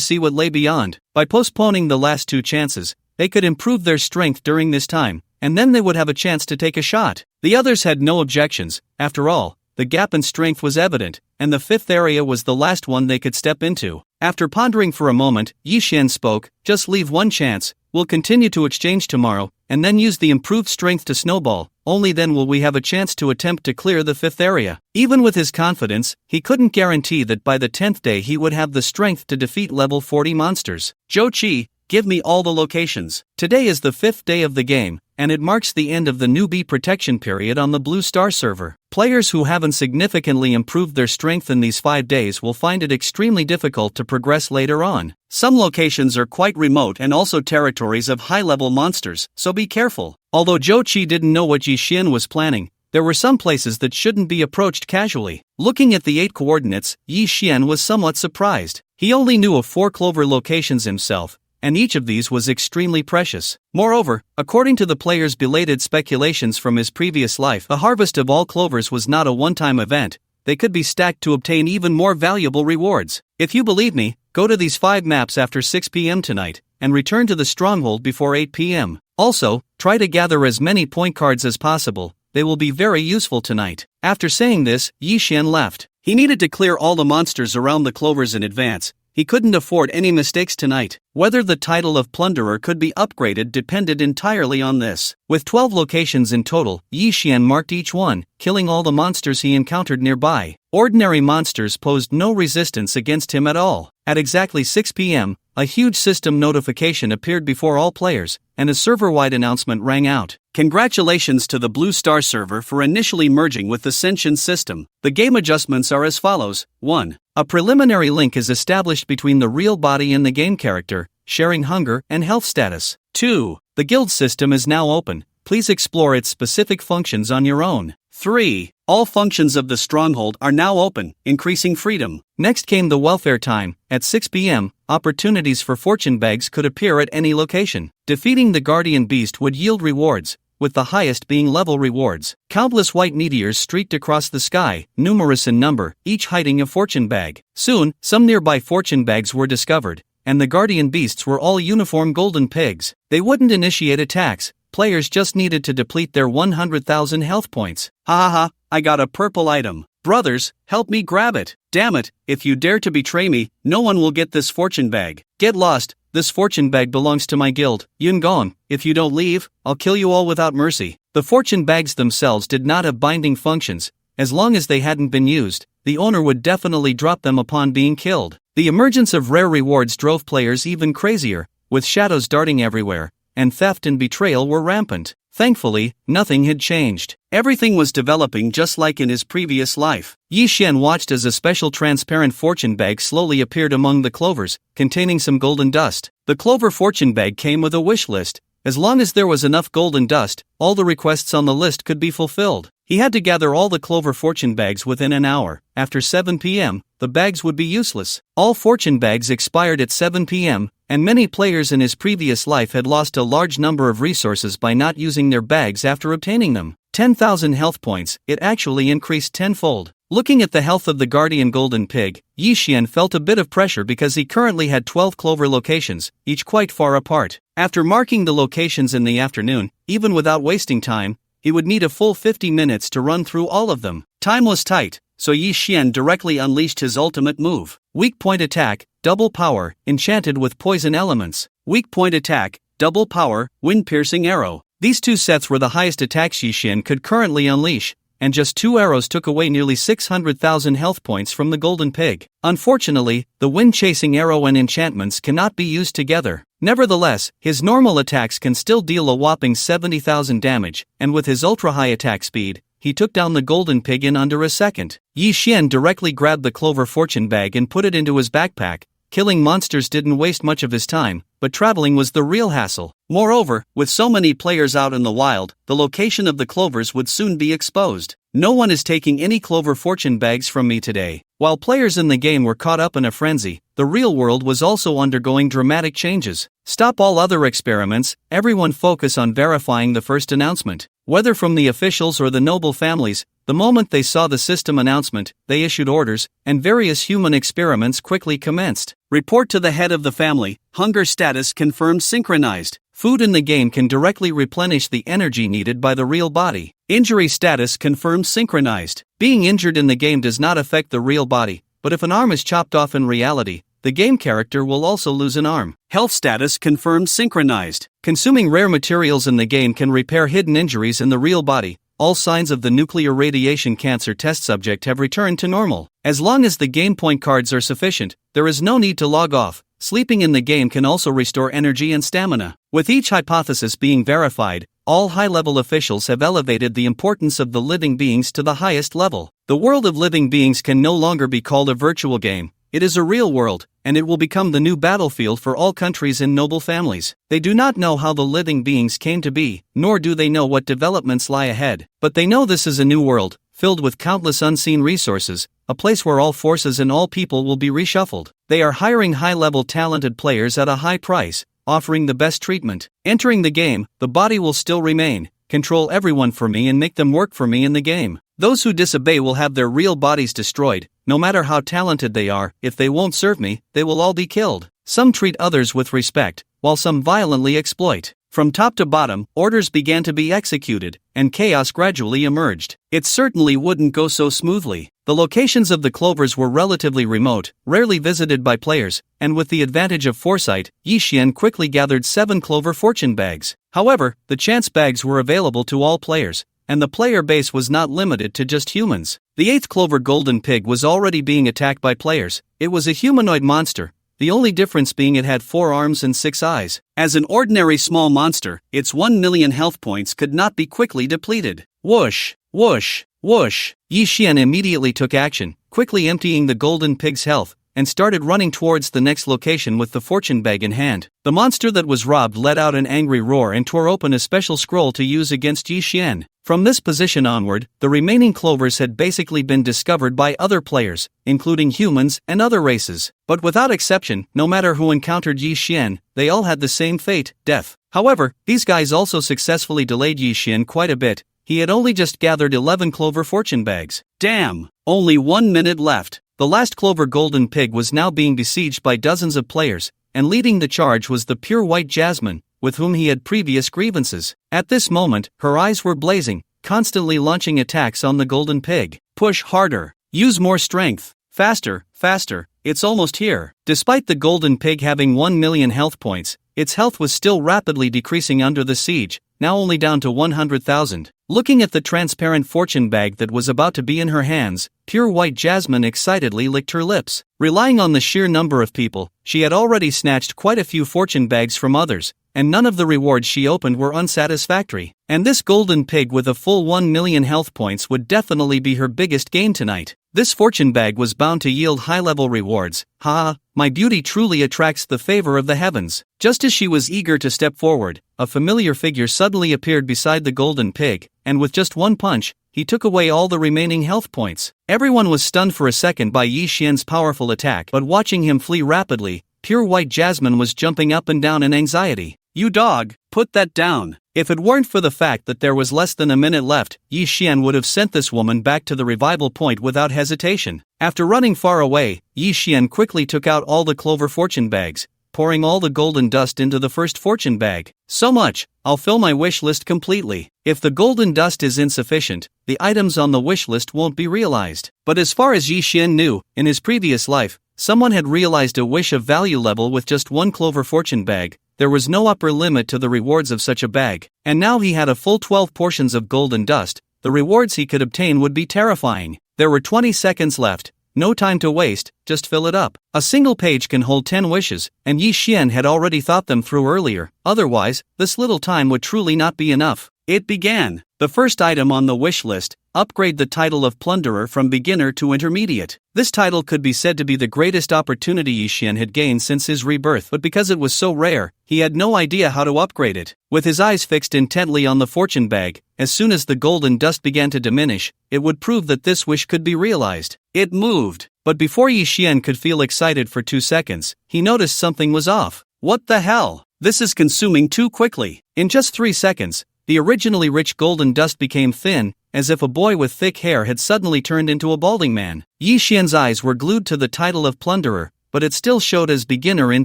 see what lay beyond. By postponing the last 2 chances, they could improve their strength during this time, and then they would have a chance to take a shot. The others had no objections. After all, the gap in strength was evident, and the 5th area was the last one they could step into. After pondering for a moment, Yi Xian spoke, just leave one chance. We'll continue to exchange tomorrow, and then use the improved strength to snowball. Only then will we have a chance to attempt to clear the 5th area. Even with his confidence, he couldn't guarantee that by the 10th day he would have the strength to defeat level 40 monsters. Zhou Qi, Give me all the locations. Today is the 5th day of the game, and it marks the end of the newbie protection period on the Blue Star server. Players who haven't significantly improved their strength in these 5 days will find it extremely difficult to progress later on. Some locations are quite remote and also territories of high-level monsters, so be careful. Although Zhou Qi didn't know what Yi Xian was planning, there were some places that shouldn't be approached casually. Looking at the 8 coordinates, Yi Xian was somewhat surprised. He only knew of 4 clover locations himself, and each of these was extremely precious. Moreover, according to the player's belated speculations from his previous life, a harvest of all clovers was not a one-time event. They could be stacked to obtain even more valuable rewards. If you believe me, go to these 5 maps after 6 p.m. tonight, and return to the stronghold before 8 p.m. Also, try to gather as many point cards as possible. They will be very useful tonight. After saying this, Yi Xian left. He needed to clear all the monsters around the clovers in advance. He couldn't afford any mistakes tonight. Whether the title of Plunderer could be upgraded depended entirely on this. With 12 locations in total, Yi Xian marked each one, killing all the monsters he encountered nearby. Ordinary monsters posed no resistance against him at all. At exactly 6 p.m., a huge system notification appeared before all players, and a server-wide announcement rang out. Congratulations to the Blue Star server for initially merging with the Senshin system. The game adjustments are as follows. 1. A preliminary link is established between the real body and the game character, sharing hunger and health status. 2. The guild system is now open. Please explore its specific functions on your own. 3. All functions of the stronghold are now open, increasing freedom. Next came the welfare time. At 6 p.m., opportunities for fortune bags could appear at any location. Defeating the guardian beast would yield rewards, with the highest being level rewards. Countless white meteors streaked across the sky, numerous in number, each hiding a fortune bag. Soon, some nearby fortune bags were discovered, and the guardian beasts were all uniform golden pigs. They wouldn't initiate attacks. Players just needed to deplete their 100,000 health points. Ha ha ha, I got a purple item. Brothers, help me grab it. Damn it, if you dare to betray me, no one will get this fortune bag. Get lost, this fortune bag belongs to my guild, Yun Gong. If you don't leave, I'll kill you all without mercy. The fortune bags themselves did not have binding functions. As long as they hadn't been used, the owner would definitely drop them upon being killed. The emergence of rare rewards drove players even crazier, with shadows darting everywhere, and theft and betrayal were rampant. Thankfully, nothing had changed. Everything was developing just like in his previous life. Yi Xian watched as a special transparent fortune bag slowly appeared among the clovers, containing some golden dust. The clover fortune bag came with a wish list. As long as there was enough golden dust, all the requests on the list could be fulfilled. He had to gather all the clover fortune bags within an hour. After 7 p.m., the bags would be useless. All fortune bags expired at 7 p.m., and many players in his previous life had lost a large number of resources by not using their bags after obtaining them. 10,000 health points, it actually increased tenfold. Looking at the health of the guardian golden pig, Yi Xian felt a bit of pressure because he currently had 12 clover locations, each quite far apart. After marking the locations in the afternoon, even without wasting time, he would need a full 50 minutes to run through all of them. Time was tight, so Yi Xian directly unleashed his ultimate move. Weak point attack, double power, enchanted with poison elements. Weak point attack, double power, wind-piercing arrow. These 2 sets were the highest attacks Yi Xian could currently unleash, and just 2 arrows took away nearly 600,000 health points from the golden pig. Unfortunately, the wind-chasing arrow and enchantments cannot be used together. Nevertheless, his normal attacks can still deal a whopping 70,000 damage, and with his ultra-high attack speed, he took down the golden pig in under a second. Yi Xian directly grabbed the clover fortune bag and put it into his backpack. Killing monsters didn't waste much of his time, but traveling was the real hassle. Moreover, with so many players out in the wild, the location of the clovers would soon be exposed. No one is taking any clover fortune bags from me today. While players in the game were caught up in a frenzy, the real world was also undergoing dramatic changes. Stop all other experiments, everyone focus on verifying the first announcement. Whether from the officials or the noble families, the moment they saw the system announcement, they issued orders, and various human experiments quickly commenced. Report to the head of the family, hunger status confirmed synchronized. Food in the game can directly replenish the energy needed by the real body. Injury status confirmed synchronized. Being injured in the game does not affect the real body, but if an arm is chopped off in reality, the game character will also lose an arm. Health status confirmed synchronized. Consuming rare materials in the game can repair hidden injuries in the real body. All signs of the nuclear radiation cancer test subject have returned to normal. As long as the game point cards are sufficient, there is no need to log off. sleeping in the game can also restore energy and stamina. With each hypothesis being verified, all high-level officials have elevated the importance of the living beings to the highest level. The world of living beings can no longer be called a virtual game. It is a real world, and it will become the new battlefield for all countries and noble families. They do not know how the living beings came to be, nor do they know what developments lie ahead. But they know this is a new world, filled with countless unseen resources, a place where all forces and all people will be reshuffled. They are hiring high-level talented players at a high price, offering the best treatment. Entering the game, the body will still remain, control everyone for me and make them work for me in the game. Those who disobey will have their real bodies destroyed. No matter how talented they are, if they won't serve me, they will all be killed. Some treat others with respect, while some violently exploit. From top to bottom, orders began to be executed, and chaos gradually emerged. It certainly wouldn't go so smoothly. The locations of the clovers were relatively remote, rarely visited by players, and with the advantage of foresight, Yi Xian quickly gathered 7 clover fortune bags. However, the chance bags were available to all players, and the player base was not limited to just humans. The 8th clover golden pig was already being attacked by players. It was a humanoid monster, the only difference being it had 4 arms and 6 eyes. As an ordinary small monster, its 1 million health points could not be quickly depleted. Whoosh, whoosh, whoosh. Yi Xian immediately took action, quickly emptying the golden pig's health, and started running towards the next location with the fortune bag in hand. The monster that was robbed let out an angry roar and tore open a special scroll to use against Yi Xian. From this position onward, the remaining clovers had basically been discovered by other players, including humans and other races. But without exception, no matter who encountered Yi Xian, they all had the same fate, death. However, these guys also successfully delayed Yi Xian quite a bit. He had only just gathered 11 clover fortune bags. Damn! Only 1 minute left. The last clover golden pig was now being besieged by dozens of players, and leading the charge was the pure white Jasmine, with whom he had previous grievances. At this moment, her eyes were blazing, constantly launching attacks on the golden pig. Push harder. Use more strength. Faster, faster. It's almost here. Despite the golden pig having 1 million health points, its health was still rapidly decreasing under the siege, now only down to 100,000. Looking at the transparent fortune bag that was about to be in her hands, pure white Jasmine excitedly licked her lips. Relying on the sheer number of people, she had already snatched quite a few fortune bags from others, and none of the rewards she opened were unsatisfactory. And this golden pig with a full 1 million health points would definitely be her biggest gain tonight. This fortune bag was bound to yield high-level rewards. Ha! My beauty truly attracts the favor of the heavens. Just as she was eager to step forward, a familiar figure suddenly appeared beside the golden pig, and with just one punch, he took away all the remaining health points. Everyone was stunned for a second by Yi Xian's powerful attack, but watching him flee rapidly, pure white Jasmine was jumping up and down in anxiety. You dog, put that down. If it weren't for the fact that there was less than a minute left, Yi Xian would have sent this woman back to the revival point without hesitation. After running far away, Yi Xian quickly took out all the clover fortune bags, pouring all the golden dust into the first fortune bag. So much, I'll fill my wish list completely. If the golden dust is insufficient, the items on the wish list won't be realized. But as far as Yi Xian knew, in his previous life, someone had realized a wish of value level with just 1 clover fortune bag. There was no upper limit to the rewards of such a bag, and now he had a full 12 portions of golden dust. The rewards he could obtain would be terrifying. There were 20 seconds left. No time to waste, just fill it up. A single page can hold 10 wishes, and Yi Xian had already thought them through earlier. Otherwise, this little time would truly not be enough. It began. The first item on the wish list, upgrade the title of Plunderer from beginner to intermediate. This title could be said to be the greatest opportunity Yi Xian had gained since his rebirth, but because it was so rare, he had no idea how to upgrade it. With his eyes fixed intently on the fortune bag, as soon as the golden dust began to diminish, it would prove that this wish could be realized. It moved, but before Yi Xian could feel excited for 2 seconds, he noticed something was off. What the hell? This is consuming too quickly. In just 3 seconds, the originally rich golden dust became thin, as if a boy with thick hair had suddenly turned into a balding man. Yi Xian's eyes were glued to the title of Plunderer, but it still showed as beginner in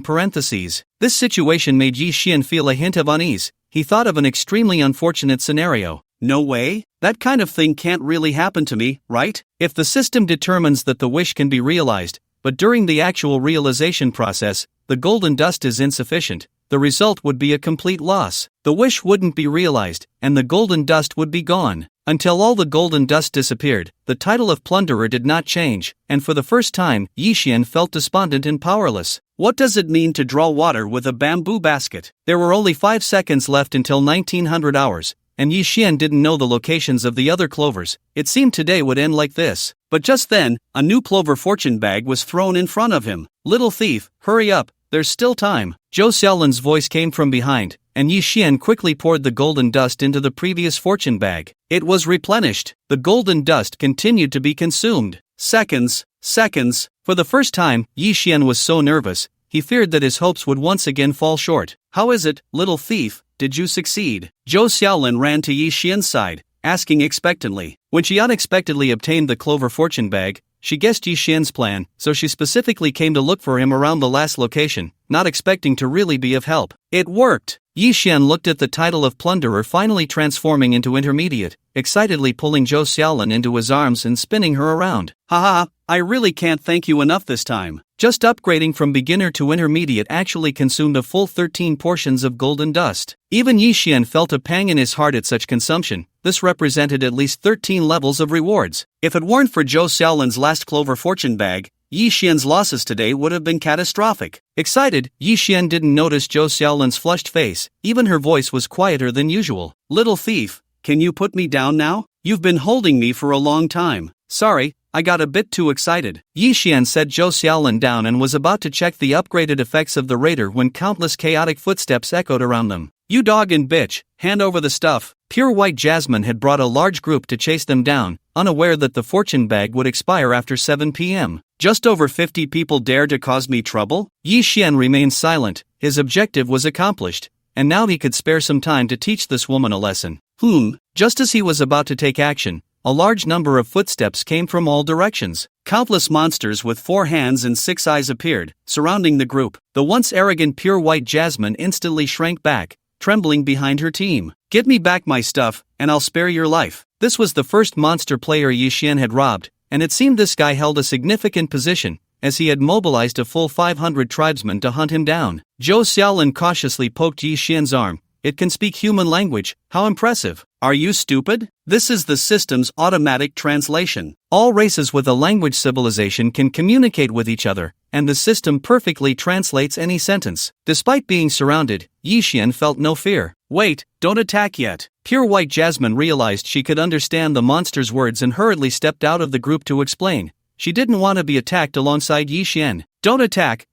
parentheses. This situation made Yi Xian feel a hint of unease. He thought of an extremely unfortunate scenario. No way? That kind of thing can't really happen to me, right? If the system determines that the wish can be realized, but during the actual realization process, the golden dust is insufficient, the result would be a complete loss. The wish wouldn't be realized, and the golden dust would be gone. Until all the golden dust disappeared, the title of Plunderer did not change, and for the first time, Yixian felt despondent and powerless. What does it mean to draw water with a bamboo basket? There were only 5 seconds left until 1900 hours, and Yixian didn't know the locations of the other clovers. It seemed today would end like this. But just then, a new clover fortune bag was thrown in front of him. "Little thief, hurry up, there's still time." Zhou Xiaolin's voice came from behind, and Yixian quickly poured the golden dust into the previous fortune bag. It was replenished. The golden dust continued to be consumed. Seconds. For the first time, Yixian was so nervous, he feared that his hopes would once again fall short. "How is it, little thief, did you succeed?" Zhou Xiaolin ran to Yixian's side, asking expectantly. When she unexpectedly obtained the clover fortune bag, she guessed Yixian's plan, so she specifically came to look for him around the last location, not expecting to really be of help. It worked! Yixian looked at the title of Plunderer finally transforming into intermediate, excitedly pulling Zhou Xiaolin into his arms and spinning her around. "Haha, I really can't thank you enough this time." Just upgrading from beginner to intermediate actually consumed a full 13 portions of golden dust. Even Yixian felt a pang in his heart at such consumption. This represented at least 13 levels of rewards. If it weren't for Zhou Xiaolin's last clover fortune bag, Yixian's losses today would have been catastrophic. Excited, Yixian didn't notice Zhou Xiaolin's flushed face. Even her voice was quieter than usual. "Little thief, can you put me down now? You've been holding me for a long time." "Sorry, I got a bit too excited." Yixian set Zhou Xiaolin down and was about to check the upgraded effects of the raider when countless chaotic footsteps echoed around them. "You dog and bitch, hand over the stuff." Pure White Jasmine had brought a large group to chase them down, unaware that the fortune bag would expire after 7 p.m. "Just over 50 people dare to cause me trouble?" Yixian remained silent. His objective was accomplished, and now he could spare some time to teach this woman a lesson. Just as he was about to take action, a large number of footsteps came from all directions. Countless monsters with 4 hands and 6 eyes appeared, surrounding the group. The once arrogant Pure White Jasmine instantly shrank back, trembling behind her team. "Give me back my stuff, and I'll spare your life." This was the first monster player Yixian had robbed, and it seemed this guy held a significant position, as he had mobilized a full 500 tribesmen to hunt him down. Zhou Xiaolin cautiously poked Yixian's arm. "It can speak human language, how impressive." "Are you stupid? This is the system's automatic translation. All races with a language civilization can communicate with each other, and the system perfectly translates any sentence." Despite being surrounded, Yixian felt no fear. "Wait, don't attack yet." Pure White Jasmine realized she could understand the monster's words and hurriedly stepped out of the group to explain. She didn't want to be attacked alongside Yixian. Don't attack,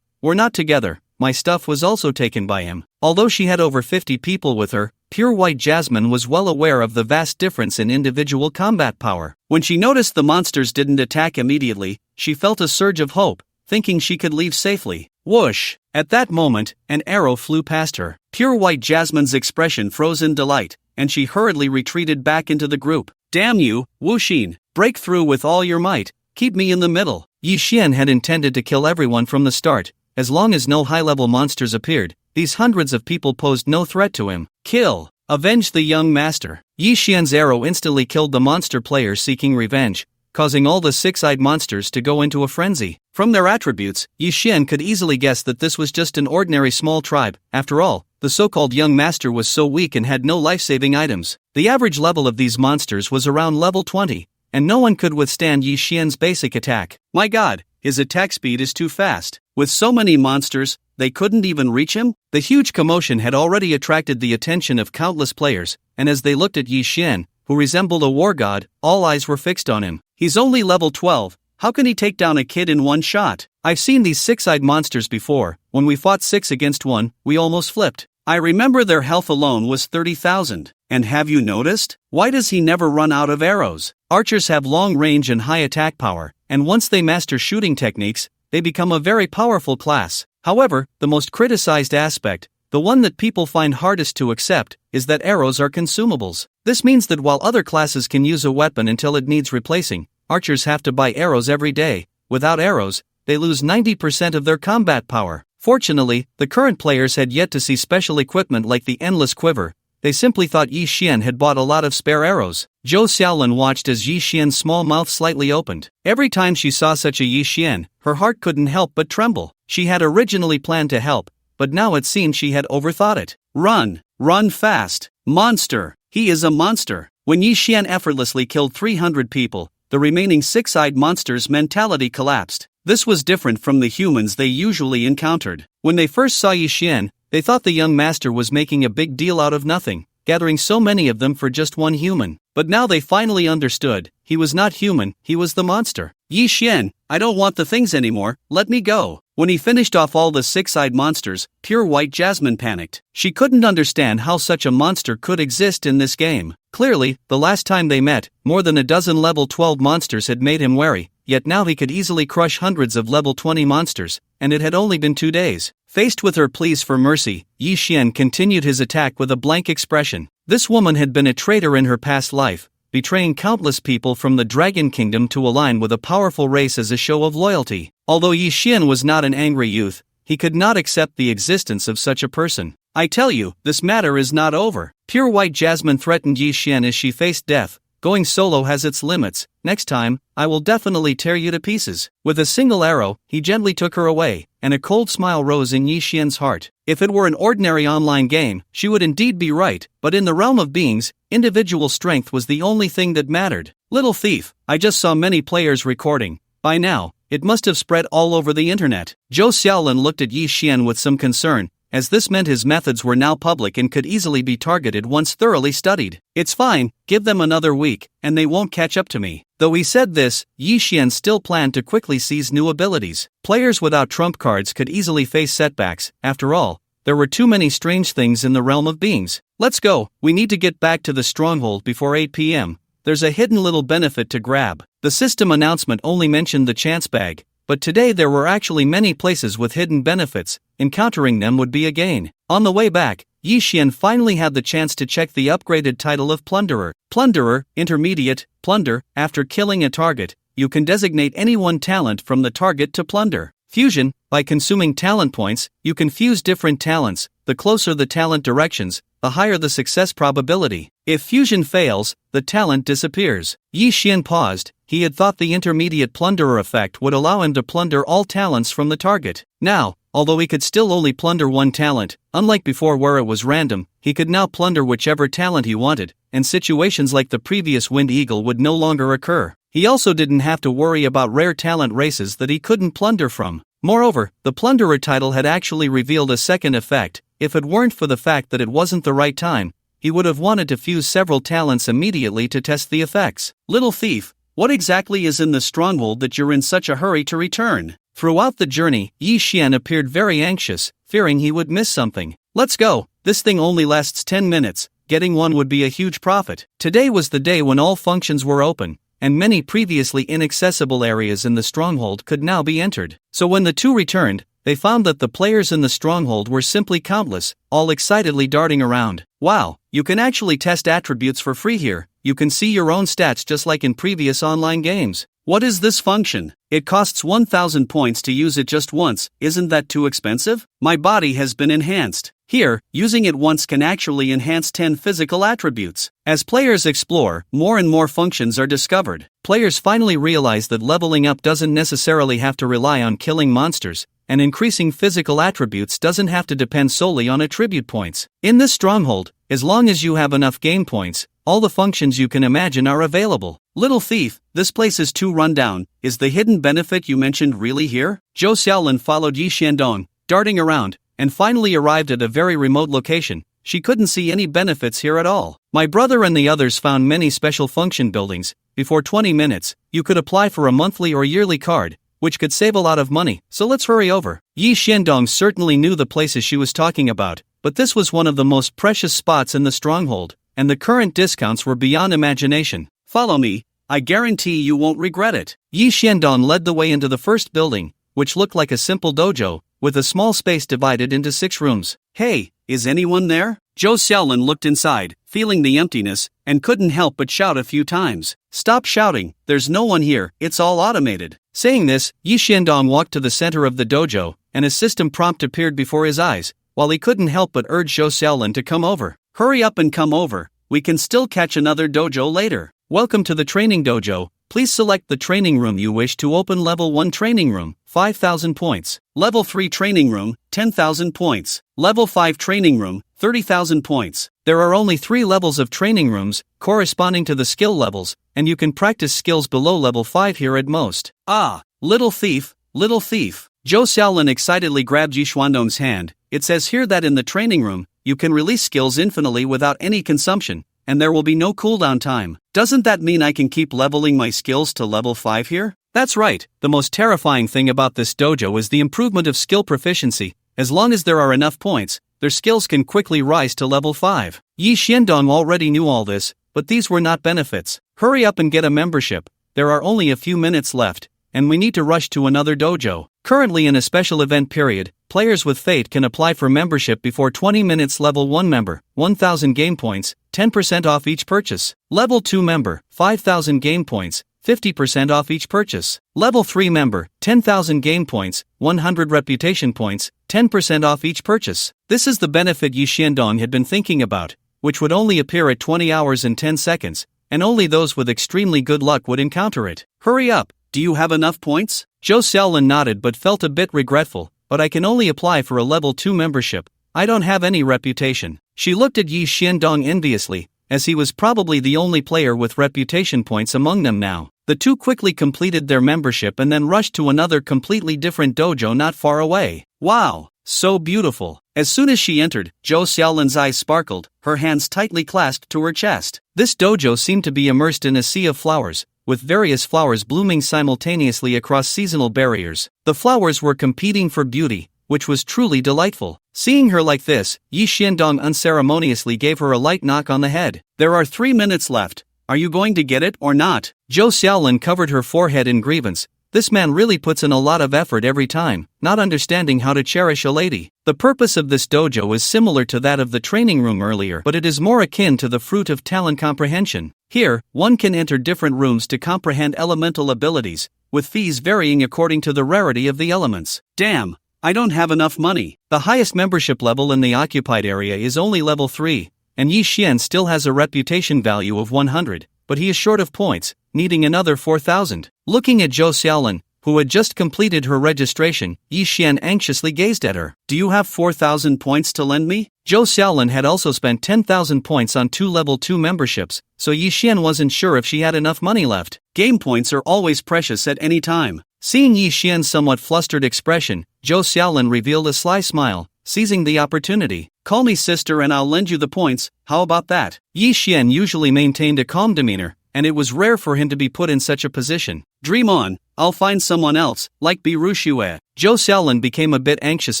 we're not together." My stuff was also taken by him. Although she had over 50 people with her, Pure White Jasmine was well aware of the vast difference in individual combat power. When she noticed the monsters didn't attack immediately, she felt a surge of hope, thinking she could leave safely. Whoosh! At that moment, an arrow flew past her. Pure White Jasmine's expression froze in delight, and she hurriedly retreated back into the group. "Damn you, Wuxin! Break through with all your might, keep me in the middle." Yixian had intended to kill everyone from the start. As long as no high-level monsters appeared, these hundreds of people posed no threat to him. "Kill! Avenge the young master." Yixian's arrow instantly killed the monster player seeking revenge, causing all the 6-eyed monsters to go into a frenzy. From their attributes, Yixian could easily guess that this was just an ordinary small tribe. After all, the so-called young master was so weak and had no life-saving items. The average level of these monsters was around level 20, and no one could withstand Yixian's basic attack. My god, his attack speed is too fast. With so many monsters, they couldn't even reach him? The huge commotion had already attracted the attention of countless players, and as they looked at Yixian, who resembled a war god, all eyes were fixed on him. He's only level 12, how can he take down a kid in one shot? I've seen these 6-eyed monsters before. When we fought 6 against 1, we almost flipped. I remember their health alone was 30,000. And have you noticed? Why does he never run out of arrows? Archers have long range and high attack power, and once they master shooting techniques, they become a very powerful class. However, the most criticized aspect, the one that people find hardest to accept, is that arrows are consumables. This means that while other classes can use a weapon until it needs replacing, archers have to buy arrows every day. Without arrows, they lose 90% of their combat power. Fortunately, the current players had yet to see special equipment like the Endless Quiver. They simply thought Yixian had bought a lot of spare arrows. Zhou Xiaolin watched as Yixian's small mouth slightly opened. Every time she saw such a Yixian, her heart couldn't help but tremble. She had originally planned to help, but now it seemed she had overthought it. Run! Run fast! Monster! He is a monster! When Yi Xian effortlessly killed 300 people, the remaining six-eyed monster's mentality collapsed. This was different from the humans they usually encountered. When they first saw Yi Xian, they thought the young master was making a big deal out of nothing, gathering so many of them for just one human. But now they finally understood, he was not human, he was the monster. Yi Xian, I don't want the things anymore, let me go. When he finished off all the six-eyed monsters, pure white Jasmine panicked. She couldn't understand how such a monster could exist in this game. Clearly, the last time they met, more than a dozen level 12 monsters had made him wary, yet now he could easily crush hundreds of level 20 monsters, and it had only been 2 days. Faced with her pleas for mercy, Yi Xian continued his attack with a blank expression. This woman had been a traitor in her past life, betraying countless people from the Dragon Kingdom to align with a powerful race as a show of loyalty. Although Yi Xian was not an angry youth, he could not accept the existence of such a person. I tell you, this matter is not over. Pure white Jasmine threatened Yi Xian as she faced death. Going solo has its limits. Next time, I will definitely tear you to pieces. With a single arrow, he gently took her away, and a cold smile rose in Yi Xian's heart. If it were an ordinary online game, she would indeed be right, but in the realm of beings, individual strength was the only thing that mattered. Little thief, I just saw many players recording. By now, it must have spread all over the internet. Zhou Xiaolin looked at Yi Xian with some concern, as this meant his methods were now public and could easily be targeted once thoroughly studied. It's fine, give them another week, and they won't catch up to me. Though he said this, Yi Xian still planned to quickly seize new abilities. Players without trump cards could easily face setbacks. After all, there were too many strange things in the realm of beings. Let's go, we need to get back to the stronghold before 8 p.m. There's a hidden little benefit to grab. The system announcement only mentioned the chance bag, but today there were actually many places with hidden benefits. Encountering them would be a gain. On the way back, Yi Xian finally had the chance to check the upgraded title of Plunderer. Plunderer, Intermediate, Plunder. After killing a target, you can designate any one talent from the target to plunder. Fusion, by consuming talent points, you can fuse different talents. The closer the talent directions, the higher the success probability. If fusion fails, the talent disappears. Yi Xian paused. He had thought the intermediate plunderer effect would allow him to plunder all talents from the target. Now, although he could still only plunder one talent, unlike before where it was random, he could now plunder whichever talent he wanted, and situations like the previous Wind Eagle would no longer occur. He also didn't have to worry about rare talent races that he couldn't plunder from. Moreover, the Plunderer title had actually revealed a second effect. If it weren't for the fact that it wasn't the right time, he would have wanted to fuse several talents immediately to test the effects. Little thief, what exactly is in the stronghold that you're in such a hurry to return? Throughout the journey, Yi Xian appeared very anxious, fearing he would miss something. Let's go, this thing only lasts 10 minutes, getting one would be a huge profit. Today was the day when all functions were open, and many previously inaccessible areas in the stronghold could now be entered. So when the two returned, they found that the players in the stronghold were simply countless, all excitedly darting around. Wow, you can actually test attributes for free here. You can see your own stats just like in previous online games. What is this function? It costs 1,000 points to use it just once. Isn't that too expensive? My body has been enhanced. Here, using it once can actually enhance 10 physical attributes. As players explore, more and more functions are discovered. Players finally realize that leveling up doesn't necessarily have to rely on killing monsters, and increasing physical attributes doesn't have to depend solely on attribute points. In this stronghold, as long as you have enough game points, all the functions you can imagine are available. Little thief, this place is too run down. Is the hidden benefit you mentioned really here? Zhou Xiaolin followed Yi Xiandong, darting around, and finally arrived at a very remote location. She couldn't see any benefits here at all. My brother and the others found many special function buildings. Before 20 minutes, you could apply for a monthly or yearly card, which could save a lot of money, so let's hurry over. Yi Xiandong certainly knew the places she was talking about, but this was one of the most precious spots in the stronghold, and the current discounts were beyond imagination. Follow me, I guarantee you won't regret it. Yi Xiandong led the way into the first building, which looked like a simple dojo, with a small space divided into 6 rooms. Hey, is anyone there? Zhou Xiaolin looked inside, feeling the emptiness, and couldn't help but shout a few times. Stop shouting, there's no one here, it's all automated. Saying this, Yi Xiandong walked to the center of the dojo, and a system prompt appeared before his eyes, while he couldn't help but urge Zhou Xiaolin to come over. Hurry up and come over, we can still catch another dojo later. Welcome to the training dojo, Please select the training room you wish to open. Level 1 training room, 5,000 points. Level 3 training room, 10,000 points. Level 5 training room, 30,000 points. There are only 3 levels of training rooms, corresponding to the skill levels, and you can practice skills below level 5 here at most. Ah, little thief, little thief. Zhou Xiaolin excitedly grabbed Yi Xuandong's hand. It says here that in the training room, you can release skills infinitely without any consumption, and there will be no cooldown time. Doesn't that mean I can keep leveling my skills to level 5 here? That's right, the most terrifying thing about this dojo is the improvement of skill proficiency. As long as there are enough points, their skills can quickly rise to level 5. Yi Xiandong already knew all this, but these were not benefits. Hurry up and get a membership. There are only a few minutes left, and we need to rush to another dojo. Currently in a special event period, players with Fate can apply for membership before 20 minutes. Level 1 member, 1,000 game points, 10% off each purchase. Level 2 member, 5,000 game points, 50% off each purchase. Level 3 member, 10,000 game points, 100 reputation points, 10% off each purchase. This is the benefit Yi Xiandong had been thinking about, which would only appear at 20 hours and 10 seconds, and only those with extremely good luck would encounter it. Hurry up, do you have enough points? Zhou Xiaolin nodded but felt a bit regretful. But I can only apply for a level 2 membership. I don't have any reputation. She looked at Yi Xiandong enviously, as he was probably the only player with reputation points among them now. The two quickly completed their membership and then rushed to another completely different dojo not far away. Wow, so beautiful. As soon as she entered, Zhou Xiaolin's eyes sparkled, her hands tightly clasped to her chest. This dojo seemed to be immersed in a sea of flowers, with various flowers blooming simultaneously across seasonal barriers. The flowers were competing for beauty, which was truly delightful. Seeing her like this, Yi Xiandong unceremoniously gave her a light knock on the head. There are 3 minutes left. Are you going to get it or not? Zhou Xiaolin covered her forehead in grievance. This man really puts in a lot of effort every time, not understanding how to cherish a lady. The purpose of this dojo is similar to that of the training room earlier, but it is more akin to the fruit of talent comprehension. Here, one can enter different rooms to comprehend elemental abilities, with fees varying according to the rarity of the elements. Damn, I don't have enough money. The highest membership level in the occupied area is only level 3, and Yi Xian still has a reputation value of 100, but he is short of points, needing another 4,000. Looking at Zhou Xiaolin, who had just completed her registration, Yi Xian anxiously gazed at her. Do you have 4,000 points to lend me? Zhou Xiaolin had also spent 10,000 points on 2 level 2 memberships, so Yi Xian wasn't sure if she had enough money left. Game points are always precious at any time. Seeing Yi Xian's somewhat flustered expression, Zhou Xiaolin revealed a sly smile, seizing the opportunity. Call me sister and I'll lend you the points, how about that? Yi Xian usually maintained a calm demeanor, and it was rare for him to be put in such a position. Dream on, I'll find someone else, like Birushue. Zhou Xiaolin became a bit anxious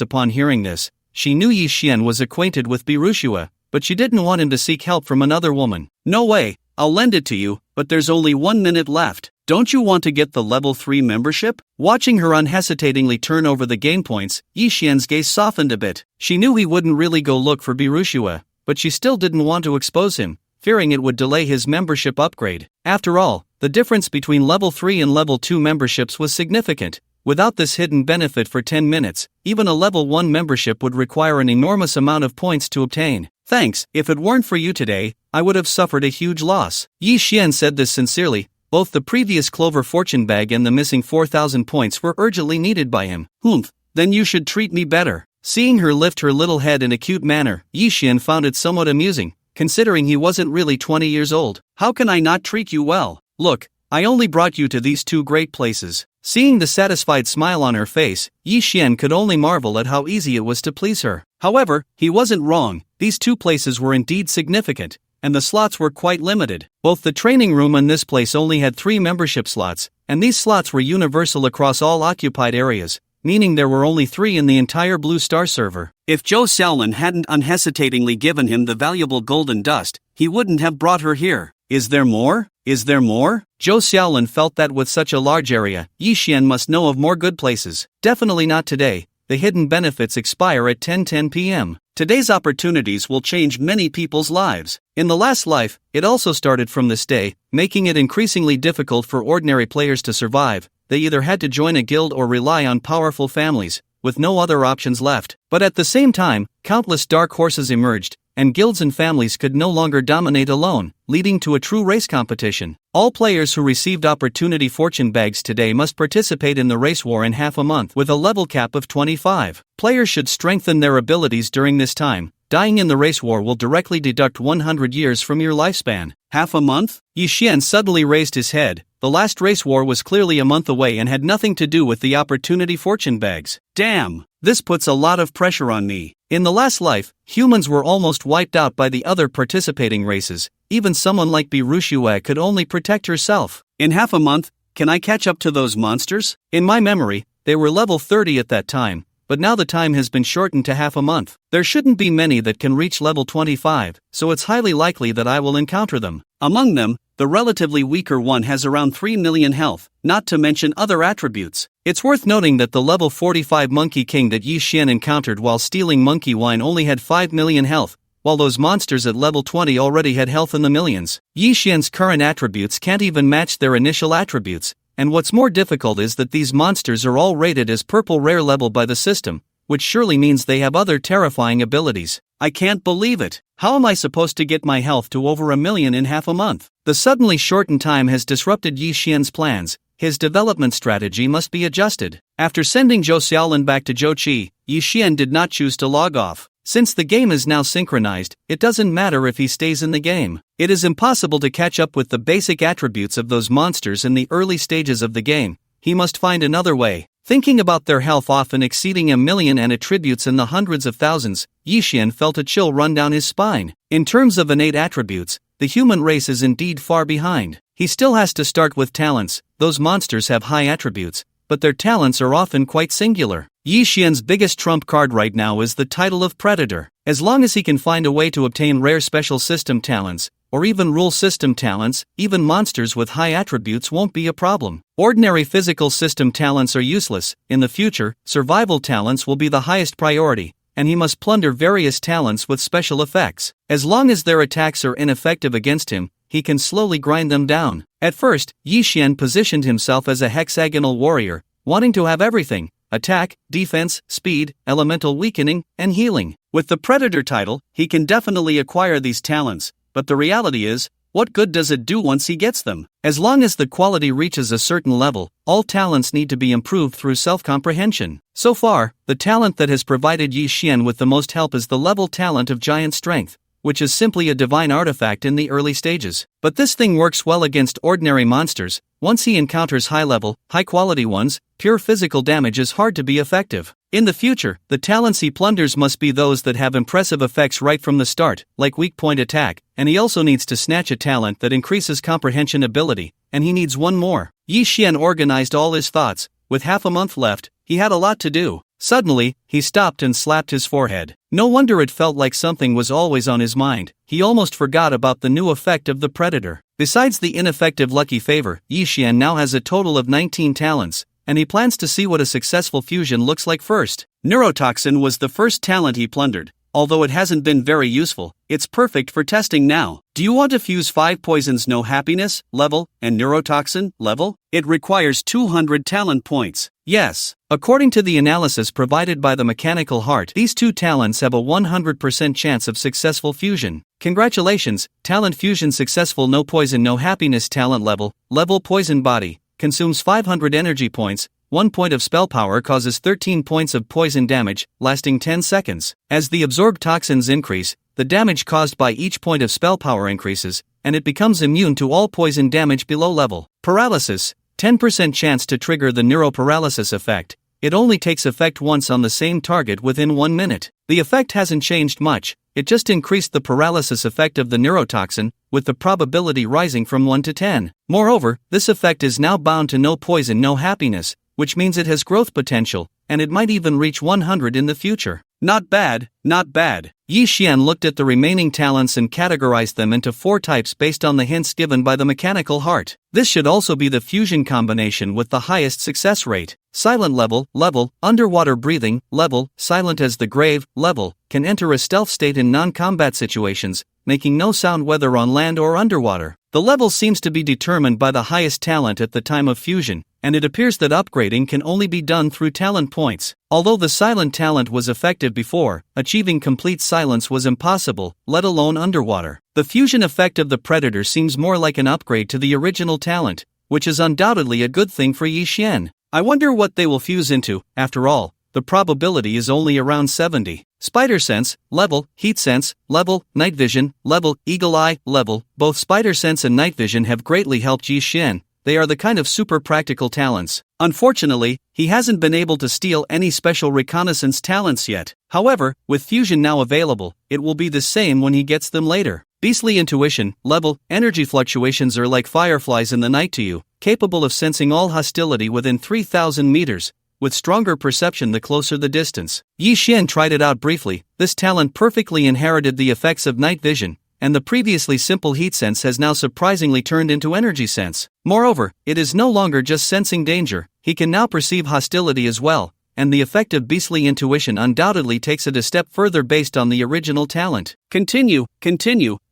upon hearing this. She knew Yi Xian was acquainted with Birushue, but she didn't want him to seek help from another woman. No way, I'll lend it to you, but there's only 1 minute left. Don't you want to get the level 3 membership? Watching her unhesitatingly turn over the game points, Yi Xian's gaze softened a bit. She knew he wouldn't really go look for Birushue, but she still didn't want to expose him, fearing it would delay his membership upgrade. After all, the difference between level 3 and level 2 memberships was significant. Without this hidden benefit for 10 minutes, even a level 1 membership would require an enormous amount of points to obtain. Thanks, if it weren't for you today, I would have suffered a huge loss. Yi Xian said this sincerely. Both the previous Clover fortune bag and the missing 4,000 points were urgently needed by him. Humph, then you should treat me better. Seeing her lift her little head in a cute manner, Yi Xian found it somewhat amusing, considering he wasn't really 20 years old. How can I not treat you well? Look, I only brought you to these 2 great places. Seeing the satisfied smile on her face, Yi Xian could only marvel at how easy it was to please her. However, he wasn't wrong. These 2 places were indeed significant, and the slots were quite limited. Both the training room and this place only had 3 membership slots, and these slots were universal across all occupied areas, meaning there were only 3 in the entire Blue Star server. If Zhou Xiaolin hadn't unhesitatingly given him the valuable golden dust, he wouldn't have brought her here. Is there more? Is there more? Zhou Xiaolin felt that with such a large area, Yi Xian must know of more good places. Definitely not today. The hidden benefits expire at 10:10 p.m. Today's opportunities will change many people's lives. In the last life, it also started from this day, making it increasingly difficult for ordinary players to survive. They either had to join a guild or rely on powerful families, with no other options left. But at the same time, countless dark horses emerged, and guilds and families could no longer dominate alone, leading to a true race competition. All players who received opportunity fortune bags today must participate in the race war in half a month with a level cap of 25. Players should strengthen their abilities during this time. Dying in the race war will directly deduct 100 years from your lifespan. Half a month? Yi Xian suddenly raised his head. The last race war was clearly a month away and had nothing to do with the opportunity fortune bags. Damn! This puts a lot of pressure on me. In the last life, humans were almost wiped out by the other participating races. Even someone like Birushua could only protect herself. In half a month, can I catch up to those monsters? In my memory, they were level 30 at that time, but now the time has been shortened to half a month. There shouldn't be many that can reach level 25, so it's highly likely that I will encounter them. Among them, the relatively weaker one has around 3 million health, not to mention other attributes. It's worth noting that the level 45 Monkey King that Yi Xian encountered while stealing monkey wine only had 5 million health, while those monsters at level 20 already had health in the millions. Yi Xian's current attributes can't even match their initial attributes, and what's more difficult is that these monsters are all rated as purple rare level by the system, which surely means they have other terrifying abilities. I can't believe it. How am I supposed to get my health to over 1 million in half a month? The suddenly shortened time has disrupted Yi Xian's plans. His development strategy must be adjusted. After sending Zhou Xiaolin back to Zhou, Yi Xian did not choose to log off. Since the game is now synchronized, it doesn't matter if he stays in the game. It is impossible to catch up with the basic attributes of those monsters in the early stages of the game. He must find another way. Thinking about their health often exceeding 1 million and attributes in the hundreds of thousands, Yi Xian felt a chill run down his spine. In terms of innate attributes, the human race is indeed far behind. He still has to start with talents. Those monsters have high attributes, but their talents are often quite singular. Yi Xian's biggest trump card right now is the title of Predator. As long as he can find a way to obtain rare special system talents, or even rule system talents, even monsters with high attributes won't be a problem. Ordinary physical system talents are useless. In the future, survival talents will be the highest priority, and he must plunder various talents with special effects. As long as their attacks are ineffective against him, he can slowly grind them down. At first, Yi Xian positioned himself as a hexagonal warrior, wanting to have everything: attack, defense, speed, elemental weakening, and healing. With the Predator title, he can definitely acquire these talents, but the reality is, what good does it do once he gets them? As long as the quality reaches a certain level, all talents need to be improved through self-comprehension. So far, the talent that has provided Yi Xian with the most help is the level talent of Giant Strength, which is simply a divine artifact in the early stages. But this thing works well against ordinary monsters. Once he encounters high-level, high-quality ones, pure physical damage is hard to be effective. In the future, the talents he plunders must be those that have impressive effects right from the start, like weak point attack, and he also needs to snatch a talent that increases comprehension ability, and he needs one more. Yi Xian organized all his thoughts. With half a month left, he had a lot to do. Suddenly, he stopped and slapped his forehead. No wonder it felt like something was always on his mind. He almost forgot about the new effect of the Predator. Besides the ineffective Lucky Favor, Yi Xian now has a total of 19 talents, and he plans to see what a successful fusion looks like first. Neurotoxin was the first talent he plundered. Although it hasn't been very useful, it's perfect for testing now. Do you want to fuse 5 poisons: No Happiness level and Neurotoxin level? It requires 200 talent points. Yes. According to the analysis provided by the Mechanical Heart, these two talents have a 100% chance of successful fusion. Congratulations, talent fusion successful. No Poison No Happiness talent level Poison Body, consumes 500 energy points. 1 point of spell power causes 13 points of poison damage, lasting 10 seconds. As the absorbed toxins increase, the damage caused by each point of spell power increases, and it becomes immune to all poison damage below level. Paralysis, 10% chance to trigger the neuroparalysis effect. It only takes effect once on the same target within 1 minute. The effect hasn't changed much, it just increased the paralysis effect of the neurotoxin, with the probability rising from 1 to 10. Moreover, this effect is now bound to No Poison No Happiness, which means it has growth potential, and it might even reach 100 in the future. Not bad, not bad. Yi Xian looked at the remaining talents and categorized them into 4 types based on the hints given by the Mechanical Heart. This should also be the fusion combination with the highest success rate. Silent level, underwater breathing, level, silent as the grave, level, can enter a stealth state in non-combat situations, making no sound whether on land or underwater. The level seems to be determined by the highest talent at the time of fusion, and it appears that upgrading can only be done through talent points. Although the silent talent was effective before, achieving complete silence was impossible, let alone underwater. The fusion effect of the Predator seems more like an upgrade to the original talent, which is undoubtedly a good thing for Yi Xian. I wonder what they will fuse into. After all, the probability is only around 70. Spider Sense, level, Heat Sense, level, Night Vision, level, Eagle Eye, level. Both Spider Sense and Night Vision have greatly helped Yi Xian. They are the kind of super practical talents. Unfortunately, he hasn't been able to steal any special reconnaissance talents yet. However, with fusion now available, it will be the same when he gets them later. Beastly Intuition, level, energy fluctuations are like fireflies in the night to you, capable of sensing all hostility within 3,000 meters. With stronger perception the closer the distance. Yi Xian tried it out briefly. This talent perfectly inherited the effects of night vision, and the previously simple heat sense has now surprisingly turned into energy sense. Moreover, it is no longer just sensing danger, he can now perceive hostility as well, and the effect of beastly intuition undoubtedly takes it a step further based on the original talent. Continue,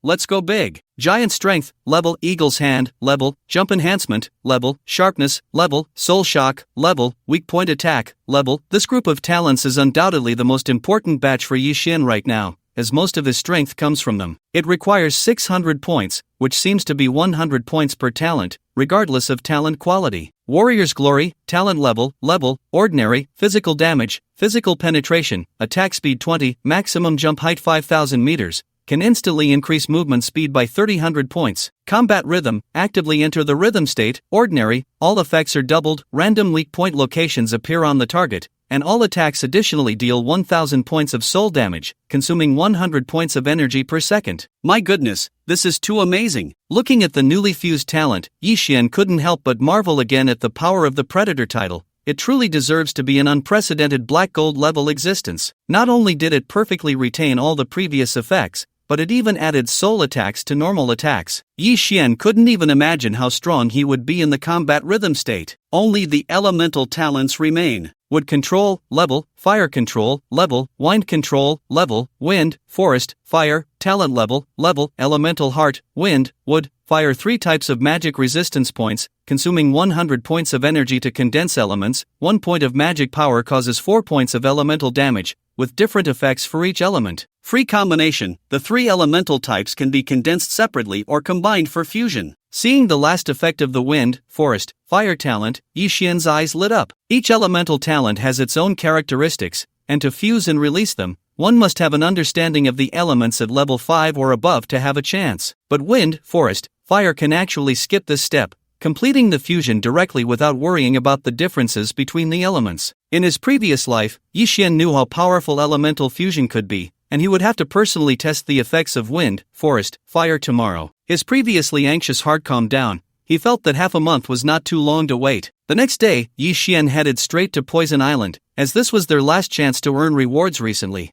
let's go big. Giant Strength, level, Eagle's Hand, level, Jump Enhancement, level, Sharpness, level, Soul Shock, level, Weak Point Attack, level. This group of talents is undoubtedly the most important batch for Yi Xian right now, as most of his strength comes from them. It requires 600 points, which seems to be 100 points per talent, regardless of talent quality. Warrior's Glory, talent level, ordinary, physical damage, physical penetration, attack speed 20, maximum jump height 5,000 meters, can instantly increase movement speed by 300 points. Combat Rhythm, actively enter the rhythm state, ordinary, all effects are doubled, random weak point locations appear on the target, and all attacks additionally deal 1,000 points of soul damage, consuming 100 points of energy per second. My goodness, this is too amazing. Looking at the newly fused talent, Yi Xian couldn't help but marvel again at the power of the Predator title. It truly deserves to be an unprecedented black gold level existence. Not only did it perfectly retain all the previous effects, but it even added soul attacks to normal attacks. Yi Xian couldn't even imagine how strong he would be in the combat rhythm state. Only the elemental talents remain. Wood Control, level, Fire Control, level, Wind Control, level, Wind, Forest, Fire, Talent level, Elemental Heart, Wind, Wood, Fire. 3 types of magic resistance points, consuming 100 points of energy to condense elements. 1 point of magic power causes 4 points of elemental damage, with different effects for each element. Free combination, the 3 elemental types can be condensed separately or combined for fusion. Seeing the last effect of the Wind, Forest, Fire talent, Yi Xian's eyes lit up. Each elemental talent has its own characteristics, and to fuse and release them, one must have an understanding of the elements at level 5 or above to have a chance. But Wind, Forest, Fire can actually skip this step, completing the fusion directly without worrying about the differences between the elements. In his previous life, Yi Xian knew how powerful elemental fusion could be, and he would have to personally test the effects of Wind, Forest, Fire tomorrow. His previously anxious heart calmed down. He felt that half a month was not too long to wait. The next day, Yi Xian headed straight to Poison Island, as this was their last chance to earn rewards recently.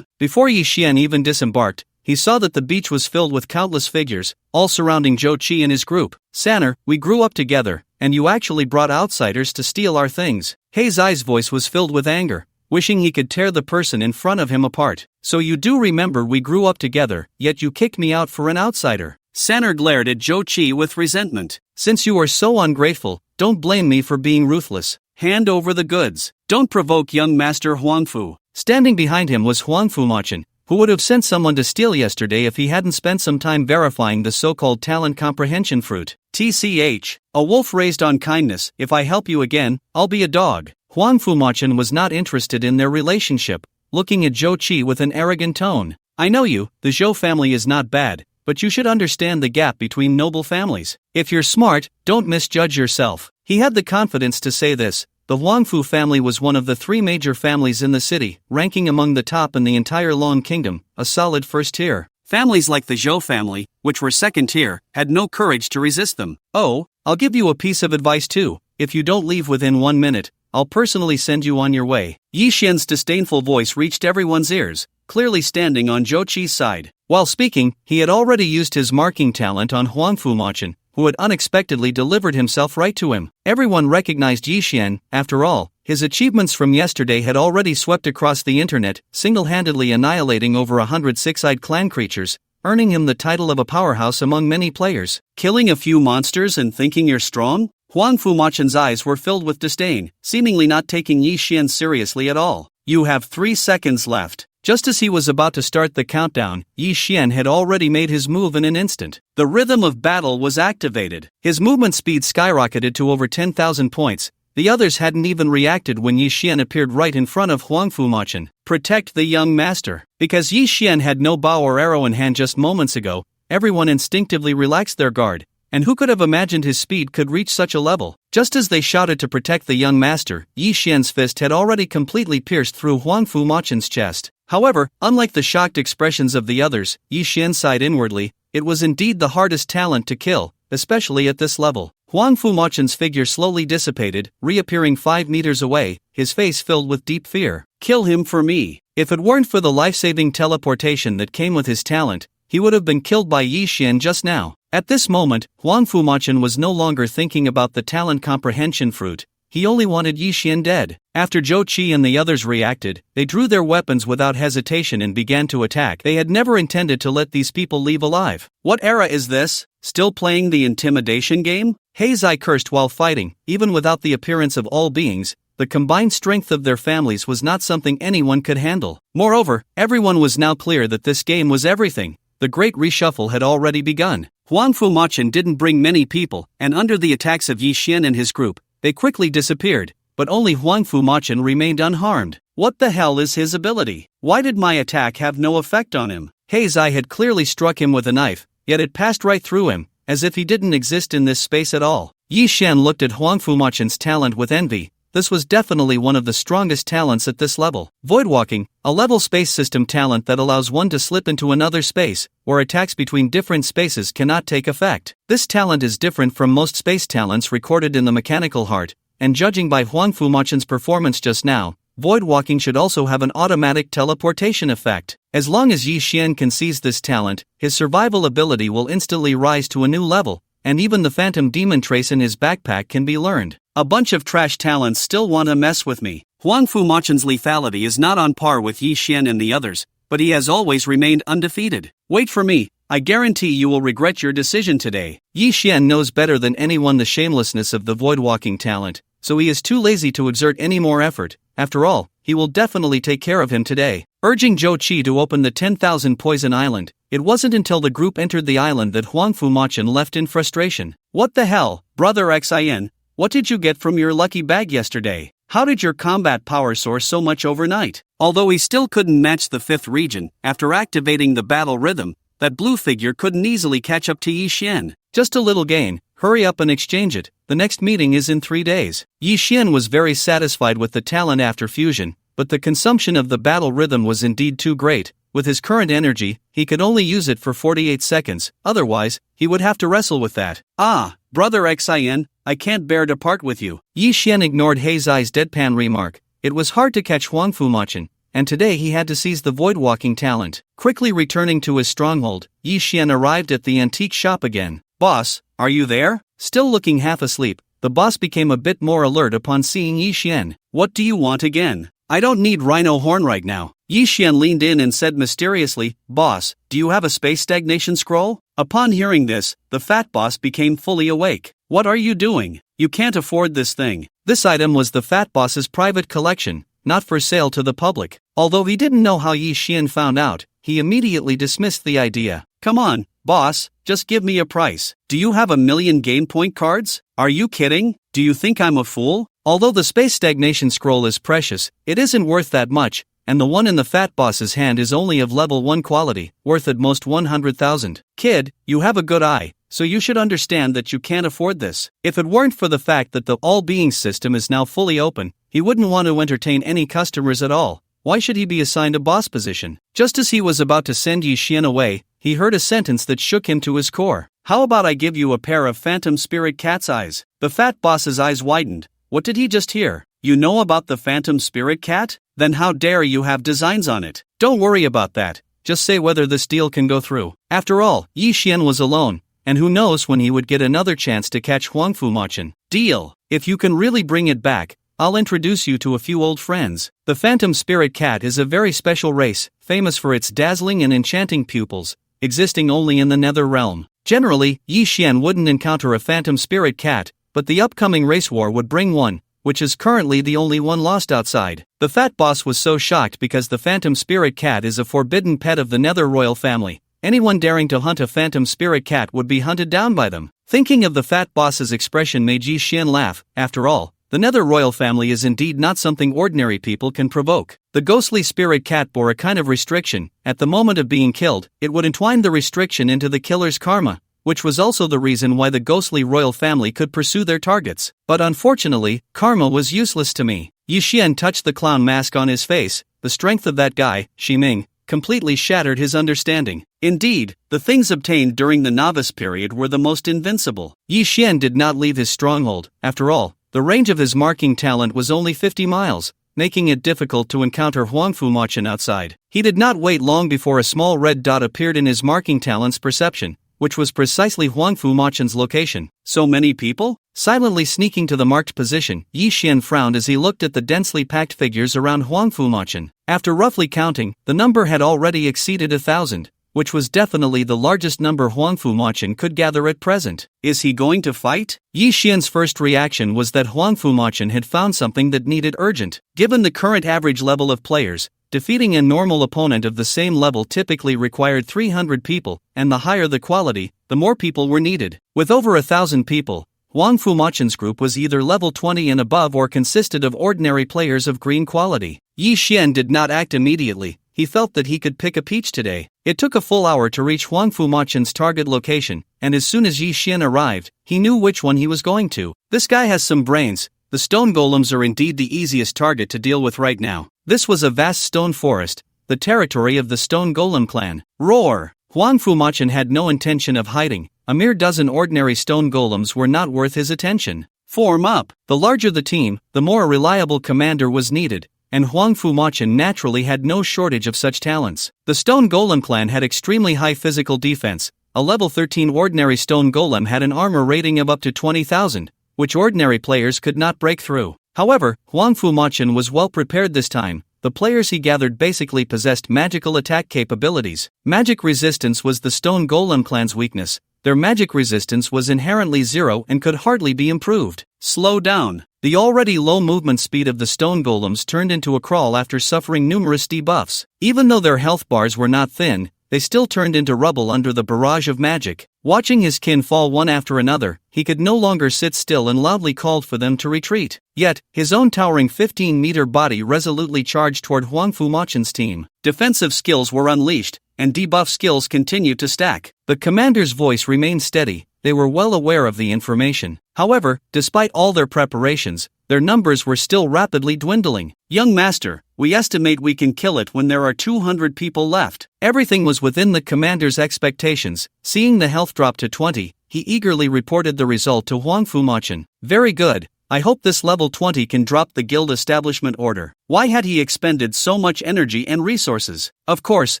Before Yi Xian even disembarked, he saw that the beach was filled with countless figures, all surrounding Zhou Qi and his group. Sanner, we grew up together, and you actually brought outsiders to steal our things. He Zai's voice was filled with anger, wishing he could tear the person in front of him apart. So you do remember we grew up together, yet you kicked me out for an outsider. Sanner glared at Zhou Qi with resentment. Since you are so ungrateful, don't blame me for being ruthless. Hand over the goods. Don't provoke young master Huangfu. Standing behind him was Huangfu Machin, who would have sent someone to steal yesterday if he hadn't spent some time verifying the so-called talent comprehension fruit. TCH, a wolf raised on kindness. If I help you again, I'll be a dog. Huangfu Machin was not interested in their relationship, looking at Zhou Qi with an arrogant tone. I know you, the Zhou family is not bad, but you should understand the gap between noble families. If you're smart, don't misjudge yourself. He had the confidence to say this. The Huangfu family was one of the 3 major families in the city, ranking among the top in the entire Long Kingdom, a solid first tier. Families like the Zhou family, which were second tier, had no courage to resist them. Oh, I'll give you a piece of advice too. If you don't leave within 1 minute, I'll personally send you on your way. Yi Xian's disdainful voice reached everyone's ears, clearly standing on Zhou Qi's side. While speaking, he had already used his marking talent on Huangfu Machin, who had unexpectedly delivered himself right to him. Everyone recognized Yi Xian. After all, his achievements from yesterday had already swept across the internet, single-handedly annihilating over 100 six-eyed clan creatures, earning him the title of a powerhouse among many players. Killing a few monsters and thinking you're strong? Huang Fumachen's eyes were filled with disdain, seemingly not taking Yi Xian seriously at all. You have 3 seconds left. Just as he was about to start the countdown, Yi Xian had already made his move in an instant. The rhythm of battle was activated. His movement speed skyrocketed to over 10,000 points. The others hadn't even reacted when Yi Xian appeared right in front of Huang Fumachen. Protect the young master. Because Yi Xian had no bow or arrow in hand just moments ago, everyone instinctively relaxed their guard. And who could have imagined his speed could reach such a level? Just as they shouted to protect the young master, Yi Xian's fist had already completely pierced through Huang Fumachen's chest. However, unlike the shocked expressions of the others, Yi Xian sighed inwardly. It was indeed the hardest talent to kill, especially at this level. Huang Fumachen's figure slowly dissipated, reappearing 5 meters away, his face filled with deep fear. Kill him for me. If it weren't for the life-saving teleportation that came with his talent, he would have been killed by Yi Xian just now. At this moment, Huang Fumachen was no longer thinking about the talent comprehension fruit. He only wanted Yi Xian dead. After Zhou Qi and the others reacted, they drew their weapons without hesitation and began to attack. They had never intended to let these people leave alive. What era is this? Still playing the intimidation game? Heizai cursed while fighting. Even without the appearance of all beings, the combined strength of their families was not something anyone could handle. Moreover, everyone was now clear that this game was everything. The great reshuffle had already begun. Huang Fumachen didn't bring many people, and under the attacks of Yi Xian and his group, they quickly disappeared, but only Huang Fumachen remained unharmed. What the hell is his ability? Why did my attack have no effect on him? Heizai had clearly struck him with a knife, yet it passed right through him, as if he didn't exist in this space at all. Yi Xian looked at Huang Fumachen's talent with envy. This was definitely one of the strongest talents at this level. Voidwalking, a level space system talent that allows one to slip into another space, where attacks between different spaces cannot take effect. This talent is different from most space talents recorded in the Mechanical Heart, and judging by Huang Fumachen's performance just now, voidwalking should also have an automatic teleportation effect. As long as Yi Xian can seize this talent, his survival ability will instantly rise to a new level, and even the phantom demon trace in his backpack can be learned. A bunch of trash talents still want to mess with me. Huang Fumachen's lethality is not on par with Yi Xian and the others, but he has always remained undefeated. Wait for me, I guarantee you will regret your decision today. Yi Xian knows better than anyone the shamelessness of the voidwalking talent, so he is too lazy to exert any more effort. After all, he will definitely take care of him today. Urging Zhou Qi to open the 10,000 Poison Island, it wasn't until the group entered the island that Huang Fumachen left in frustration. What the hell, Brother Xin? What did you get from your lucky bag yesterday? How did your combat power soar so much overnight? Although he still couldn't match the 5th region, after activating the battle rhythm, that blue figure couldn't easily catch up to Yi Xian. Just a little gain, hurry up and exchange it, the next meeting is in 3 days. Yi Xian was very satisfied with the talent after fusion, but the consumption of the battle rhythm was indeed too great. With his current energy, he could only use it for 48 seconds, otherwise, he would have to wrestle with that. Ah, Brother Xin, I can't bear to part with you. Yi Xian ignored Heizai's deadpan remark. It was hard to catch Huang Fumachen, and today he had to seize the voidwalking talent. Quickly returning to his stronghold, Yi Xian arrived at the antique shop again. Boss, are you there? Still looking half asleep, the boss became a bit more alert upon seeing Yi Xian. What do you want again? I don't need rhino horn right now. Yi Xian leaned in and said mysteriously, Boss, do you have a space stagnation scroll? Upon hearing this, the fat boss became fully awake. What are you doing? You can't afford this thing. This item was the fat boss's private collection, not for sale to the public. Although he didn't know how Yi Xian found out, he immediately dismissed the idea. Come on, boss, just give me a price. Do you have 1,000,000 game point cards? Are you kidding? Do you think I'm a fool? Although the space stagnation scroll is precious, it isn't worth that much, and the one in the fat boss's hand is only of level 1 quality, worth at most 100,000. Kid, you have a good eye, so you should understand that you can't afford this. If it weren't for the fact that the all-beings system is now fully open, he wouldn't want to entertain any customers at all. Why should he be assigned a boss position? Just as he was about to send Yi Xian away, he heard a sentence that shook him to his core. How about I give you a pair of phantom spirit cat's eyes? The fat boss's eyes widened. What did he just hear? You know about the phantom spirit cat? Then how dare you have designs on it? Don't worry about that, just say whether this deal can go through. After all, Yi Xian was alone, and who knows when he would get another chance to catch Huang Fumachen. Deal. If you can really bring it back, I'll introduce you to a few old friends. The phantom spirit cat is a very special race, famous for its dazzling and enchanting pupils, existing only in the nether realm. Generally, Yi Xian wouldn't encounter a phantom spirit cat, but the upcoming race war would bring one, which is currently the only one lost outside. The fat boss was so shocked because the phantom spirit cat is a forbidden pet of the nether royal family. Anyone daring to hunt a phantom spirit cat would be hunted down by them. Thinking of the fat boss's expression made Yi Xian laugh. After all, the nether royal family is indeed not something ordinary people can provoke. The ghostly spirit cat bore a kind of restriction. At the moment of being killed, it would entwine the restriction into the killer's karma, which was also the reason why the ghostly royal family could pursue their targets. But unfortunately, karma was useless to me. Yi Xian touched the clown mask on his face. The strength of that guy, Shiming, completely shattered his understanding. Indeed, the things obtained during the novice period were the most invincible. Yi Xian did not leave his stronghold. After all, the range of his marking talent was only 50 miles, making it difficult to encounter Huangfu Machin outside. He did not wait long before a small red dot appeared in his marking talent's perception, which was precisely Huangfu Machin's location. So many people? Silently sneaking to the marked position, Yi Xian frowned as he looked at the densely packed figures around Huangfu Machin. After roughly counting, the number had already exceeded 1,000, which was definitely the largest number Huangfu Machin could gather at present. Is he going to fight? Yi Xian's first reaction was that Huangfu Machin had found something that needed urgent. Given the current average level of players, defeating a normal opponent of the same level typically required 300 people, and the higher the quality, the more people were needed. With over 1,000 people, Huangfu Machin's group was either level 20 and above or consisted of ordinary players of green quality. Yi Xian did not act immediately. He felt that he could pick a peach today. It took a full hour to reach Huangfu Machin's target location, and as soon as Yi Xian arrived, he knew which one he was going to. This guy has some brains. The stone golems are indeed the easiest target to deal with right now. This was a vast stone forest, the territory of the stone golem clan. Roar! Huangfu Machin had no intention of hiding. A mere dozen ordinary stone golems were not worth his attention. Form up! The larger the team, the more a reliable commander was needed, and Huangfu Machin naturally had no shortage of such talents. The stone golem clan had extremely high physical defense. A level 13 ordinary stone golem had an armor rating of up to 20,000, which ordinary players could not break through. However, Huangfu Machin was well prepared this time. The players he gathered basically possessed magical attack capabilities. Magic resistance was the stone golem clan's weakness. Their magic resistance was inherently zero and could hardly be improved. Slow down. The already low movement speed of the stone golems turned into a crawl after suffering numerous debuffs. Even though their health bars were not thin, they still turned into rubble under the barrage of magic. Watching his kin fall one after another, he could no longer sit still and loudly called for them to retreat. Yet, his own towering 15-meter body resolutely charged toward Huangfu Machin's team. Defensive skills were unleashed, and debuff skills continued to stack. The commander's voice remained steady. They were well aware of the information. However, despite all their preparations, their numbers were still rapidly dwindling. Young master, we estimate we can kill it when there are 200 people left. Everything was within the commander's expectations. Seeing the health drop to 20, he eagerly reported the result to Huangfu Machin. Very good. I hope this level 20 can drop the guild establishment order. Why had he expended so much energy and resources? Of course,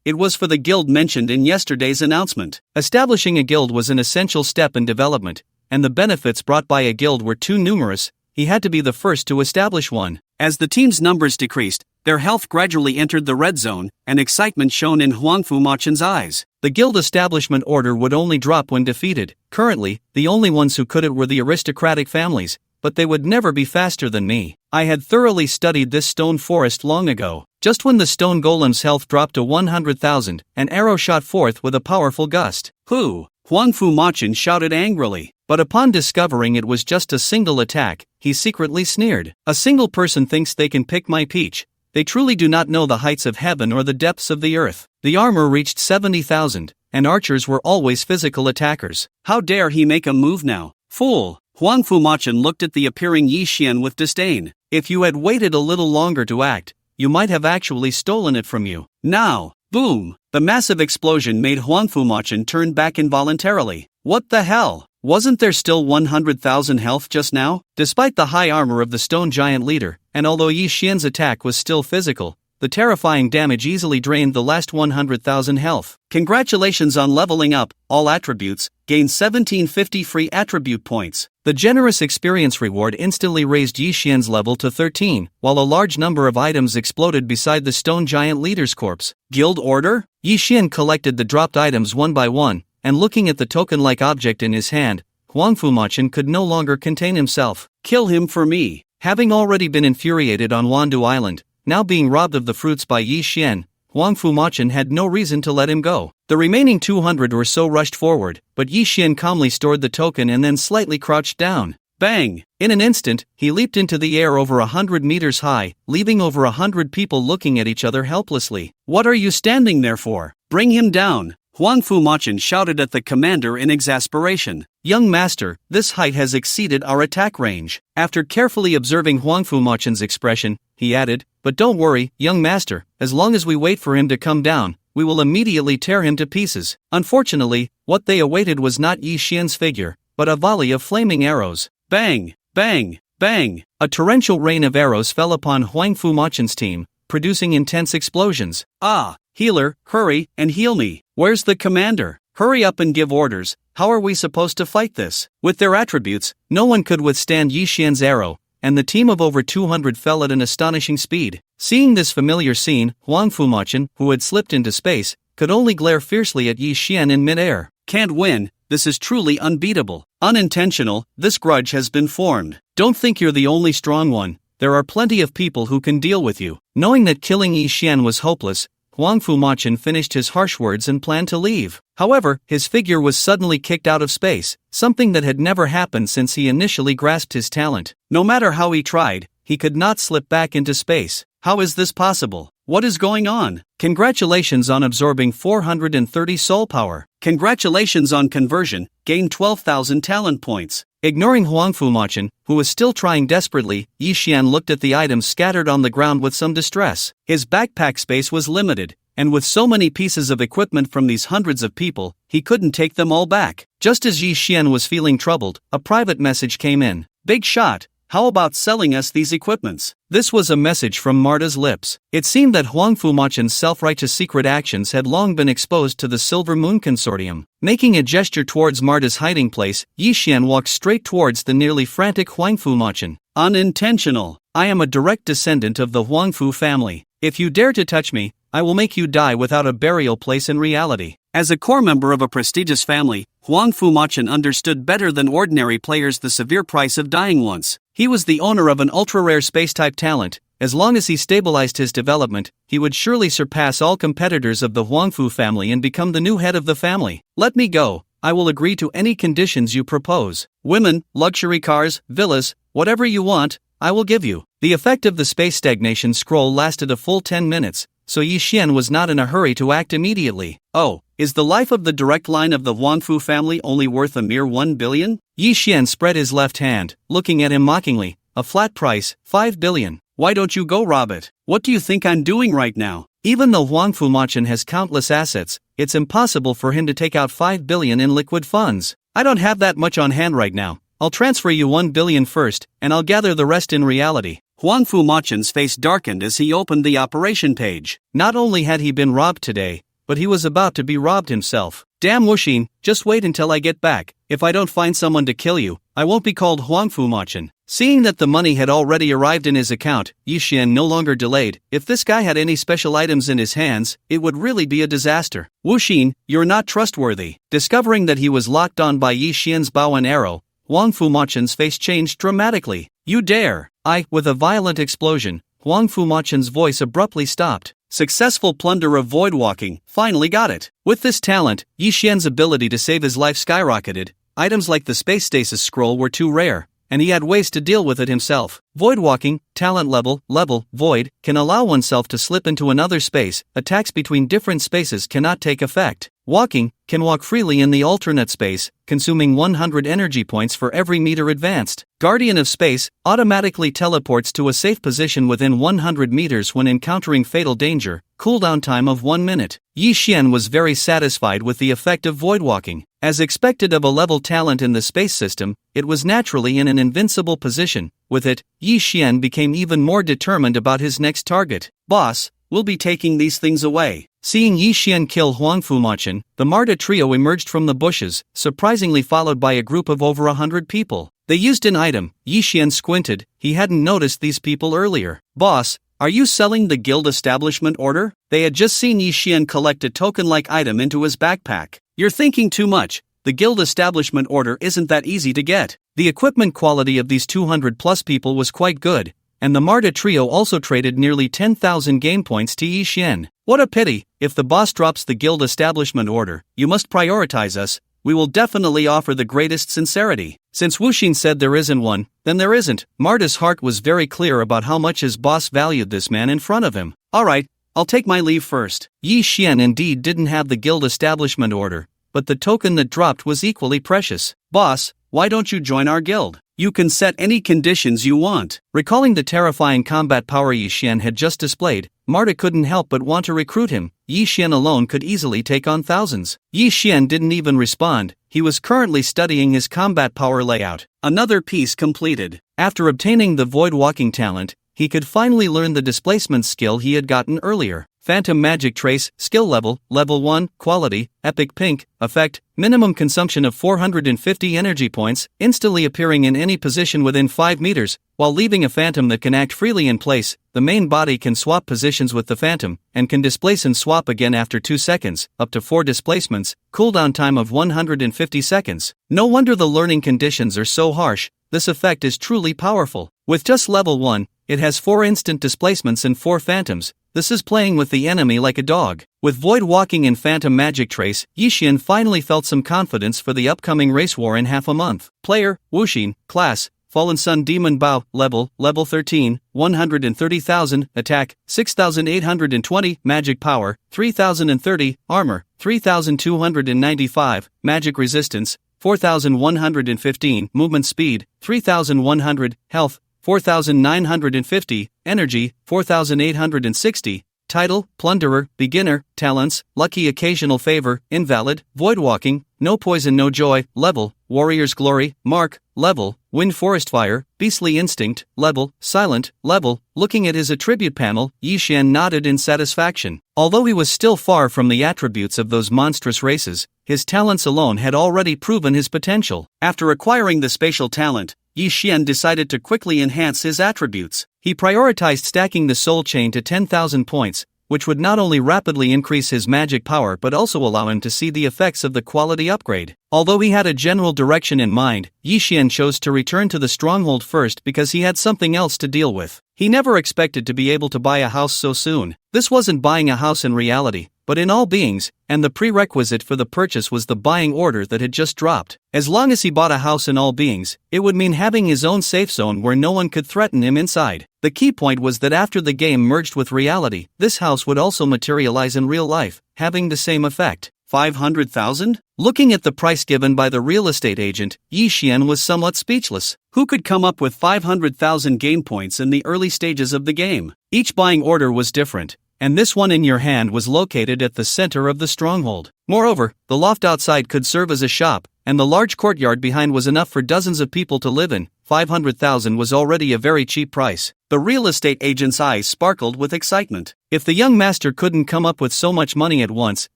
it was for the guild mentioned in yesterday's announcement. Establishing a guild was an essential step in development, and the benefits brought by a guild were too numerous. He had to be the first to establish one. As the team's numbers decreased, their health gradually entered the red zone, and excitement shone in Huangfu Machin's eyes. The guild establishment order would only drop when defeated. Currently, the only ones who could it were the aristocratic families, but they would never be faster than me. I had thoroughly studied this stone forest long ago. Just when the stone golem's health dropped to 100,000, an arrow shot forth with a powerful gust. Who? Huangfu Machin shouted angrily. But upon discovering it was just a single attack, he secretly sneered. A single person thinks they can pick my peach. They truly do not know the heights of heaven or the depths of the earth. The armor reached 70,000, and archers were always physical attackers. How dare he make a move now? Fool! Huangfu Machin looked at the appearing Yi Xian with disdain. If you had waited a little longer to act, you might have actually stolen it from you. Now, boom! The massive explosion made Huangfu Machin turn back involuntarily. What the hell? Wasn't there still 100,000 health just now? Despite the high armor of the stone giant leader, and although Yi Xian's attack was still physical, the the terrifying damage easily drained the last 100,000 health. Congratulations on leveling up, all attributes, gain 1750 free attribute points. The generous experience reward instantly raised Yi Xian's level to 13, while a large number of items exploded beside the stone giant leader's corpse. Guild order? Yi Xian collected the dropped items one by one, and looking at the token-like object in his hand, Huang Fumachin could no longer contain himself. Kill him for me. Having already been infuriated on Wandu Island, now being robbed of the fruits by Yi Xian, Huang Fumachin had no reason to let him go. The remaining 200 or so rushed forward, but Yi Xian calmly stored the token and then slightly crouched down. Bang! In an instant, he leaped into the air over 100 meters high, leaving over 100 people looking at each other helplessly. What are you standing there for? Bring him down! Huang Fumachin shouted at the commander in exasperation. Young master, this height has exceeded our attack range. After carefully observing Huang Fumachin's expression, he added, but don't worry, young master, as long as we wait for him to come down, we will immediately tear him to pieces. Unfortunately, what they awaited was not Yi Xian's figure, but a volley of flaming arrows. Bang! Bang! Bang! A torrential rain of arrows fell upon Huang Fumachin's team, producing intense explosions. Ah! Healer, hurry, and heal me. Where's the commander? Hurry up and give orders. How are we supposed to fight this? With their attributes, no one could withstand Yi Xian's arrow, and the team of over 200 fell at an astonishing speed. Seeing this familiar scene, Huang Fumachin, who had slipped into space, could only glare fiercely at Yi Xian in midair. Can't win, this is truly unbeatable. Unintentional, this grudge has been formed. Don't think you're the only strong one, there are plenty of people who can deal with you. Knowing that killing Yi Xian was hopeless, Huang Fumachin finished his harsh words and planned to leave. However, his figure was suddenly kicked out of space, something that had never happened since he initially grasped his talent. No matter how he tried, he could not slip back into space. How is this possible? What is going on? Congratulations on absorbing 430 soul power. Congratulations on conversion, gain 12,000 talent points. Ignoring Huang Fumachin, who was still trying desperately, Yi Xian looked at the items scattered on the ground with some distress. His backpack space was limited, and with so many pieces of equipment from these hundreds of people, he couldn't take them all back. Just as Yi Xian was feeling troubled, a private message came in. Big shot, how about selling us these equipments? This was a message from Marta's lips. It seemed that Huang Fumachin's self-righteous secret actions had long been exposed to the Silver Moon Consortium. Making a gesture towards Marta's hiding place, Yi Xian walked straight towards the nearly frantic Huang Fumachin. Unintentional. I am a direct descendant of the Huangfu family. If you dare to touch me, I will make you die without a burial place in reality. As a core member of a prestigious family, Huang Fumachin understood better than ordinary players the severe price of dying once. He was the owner of an ultra-rare space-type talent. As long as he stabilized his development, he would surely surpass all competitors of the Huangfu family and become the new head of the family. Let me go. I will agree to any conditions you propose. Women, luxury cars, villas, whatever you want, I will give you. The effect of the space stagnation scroll lasted a full 10 minutes, so Yi Xian was not in a hurry to act immediately. Oh, is the life of the direct line of the Huangfu family only worth a mere 1 billion? Yi Xian spread his left hand, looking at him mockingly. A flat price, 5 billion. Why don't you go rob it? What do you think I'm doing right now? Even though Huang Fumachin has countless assets, it's impossible for him to take out 5 billion in liquid funds. I don't have that much on hand right now. I'll transfer you 1 billion first, and I'll gather the rest in reality. Huang Fumachin's face darkened as he opened the operation page. Not only had he been robbed today, but he was about to be robbed himself. Damn Wuxin, just wait until I get back. If I don't find someone to kill you, I won't be called Huang Fumachin. Seeing that the money had already arrived in his account, Yi Xian no longer delayed. If this guy had any special items in his hands, it would really be a disaster. Wuxin, you're not trustworthy. Discovering that he was locked on by Yi Xian's bow and arrow, Huang Fumachin's face changed dramatically. You dare! With a violent explosion, Huang Fumachin's voice abruptly stopped. Successful plunderer void walking, finally got it. With this talent, Yi Xian's ability to save his life skyrocketed. Items like the space stasis scroll were too rare, and he had ways to deal with it himself. Void walking, talent level, void, can allow oneself to slip into another space. Attacks between different spaces cannot take effect. Walking, can walk freely in the alternate space, consuming 100 energy points for every meter advanced. Guardian of Space, automatically teleports to a safe position within 100 meters when encountering fatal danger, cooldown time of 1 minute. Yi Xian was very satisfied with the effect of void walking. As expected of a level talent in the space system, it was naturally in an invincible position. With it, Yi Xian became even more determined about his next target. Boss, we'll be taking these things away. Seeing Yi Xian kill Huang Fumachan, the Marta trio emerged from the bushes, surprisingly followed by a group of over 100 people. They used an item. Yi Xian squinted, he hadn't noticed these people earlier. Boss, are you selling the guild establishment order? They had just seen Yi Xian collect a token-like item into his backpack. You're thinking too much. The guild establishment order isn't that easy to get. The equipment quality of these 200-plus people was quite good, and the Marta trio also traded nearly 10,000 game points to Yi Xian. What a pity, if the boss drops the guild establishment order, you must prioritize us. We will definitely offer the greatest sincerity. Since Wuxin said there isn't one, then there isn't. Marta's heart was very clear about how much his boss valued this man in front of him. Alright, I'll take my leave first. Yi Xian indeed didn't have the guild establishment order, but the token that dropped was equally precious. Boss, why don't you join our guild? You can set any conditions you want. Recalling the terrifying combat power Yi Xian had just displayed, Marta couldn't help but want to recruit him. Yi Xian alone could easily take on thousands. Yi Xian didn't even respond, he was currently studying his combat power layout. Another piece completed. After obtaining the void walking talent, he could finally learn the displacement skill he had gotten earlier. Phantom Magic Trace, Skill Level, Level 1, Quality, Epic Pink, Effect, minimum consumption of 450 energy points, instantly appearing in any position within 5 meters, while leaving a phantom that can act freely in place. The main body can swap positions with the phantom, and can displace and swap again after 2 seconds, up to 4 displacements, cooldown time of 150 seconds. No wonder the learning conditions are so harsh, this effect is truly powerful. With just Level 1, it has 4 instant displacements and 4 phantoms. This is playing with the enemy like a dog. With Void Walking and Phantom Magic Trace, Yi Xian finally felt some confidence for the upcoming race war in half a month. Player, Wuxin, Class, Fallen Sun Demon Bao, Level 13, 130,000, Attack, 6,820, Magic Power, 3,030, Armor, 3,295, Magic Resistance, 4,115, Movement Speed, 3,100, Health, 4,950, Energy, 4,860, Title, Plunderer, Beginner, Talents, Lucky Occasional Favor, Invalid, Void Walking, No Poison No Joy, Level, Warrior's Glory, Mark, Level, Wind Forest Fire, Beastly Instinct, Level, Silent, Level. Looking at his attribute panel, Yi Xian nodded in satisfaction. Although he was still far from the attributes of those monstrous races, his talents alone had already proven his potential. After acquiring the spatial talent, Yi Xian decided to quickly enhance his attributes. He prioritized stacking the soul chain to 10,000 points, which would not only rapidly increase his magic power but also allow him to see the effects of the quality upgrade. Although he had a general direction in mind, Yi Xian chose to return to the stronghold first because he had something else to deal with. He never expected to be able to buy a house so soon. This wasn't buying a house in reality, but in all beings, and the prerequisite for the purchase was the buying order that had just dropped. As long as he bought a house in all beings, it would mean having his own safe zone where no one could threaten him inside. The key point was that after the game merged with reality, this house would also materialize in real life, having the same effect. 500,000? Looking at the price given by the real estate agent, Yi Xian was somewhat speechless. Who could come up with 500,000 game points in the early stages of the game? Each buying order was different, and this one in your hand was located at the center of the stronghold. Moreover, the loft outside could serve as a shop, and the large courtyard behind was enough for dozens of people to live in. 500,000 was already a very cheap price. The real estate agent's eyes sparkled with excitement. If the young master couldn't come up with so much money at once,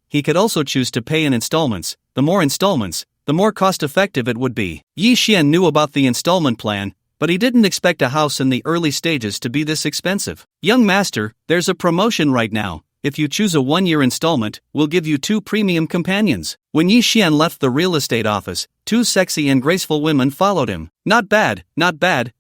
he could also choose to pay in installments. The more installments, the more cost-effective it would be. Yi Xian knew about the installment plan, but he didn't expect a house in the early stages to be this expensive. Young master, there's a promotion right now. If you choose a 1-year installment, we'll give you 2 premium companions. When Yi Xian left the real estate office, 2 sexy and graceful women followed him. Not bad,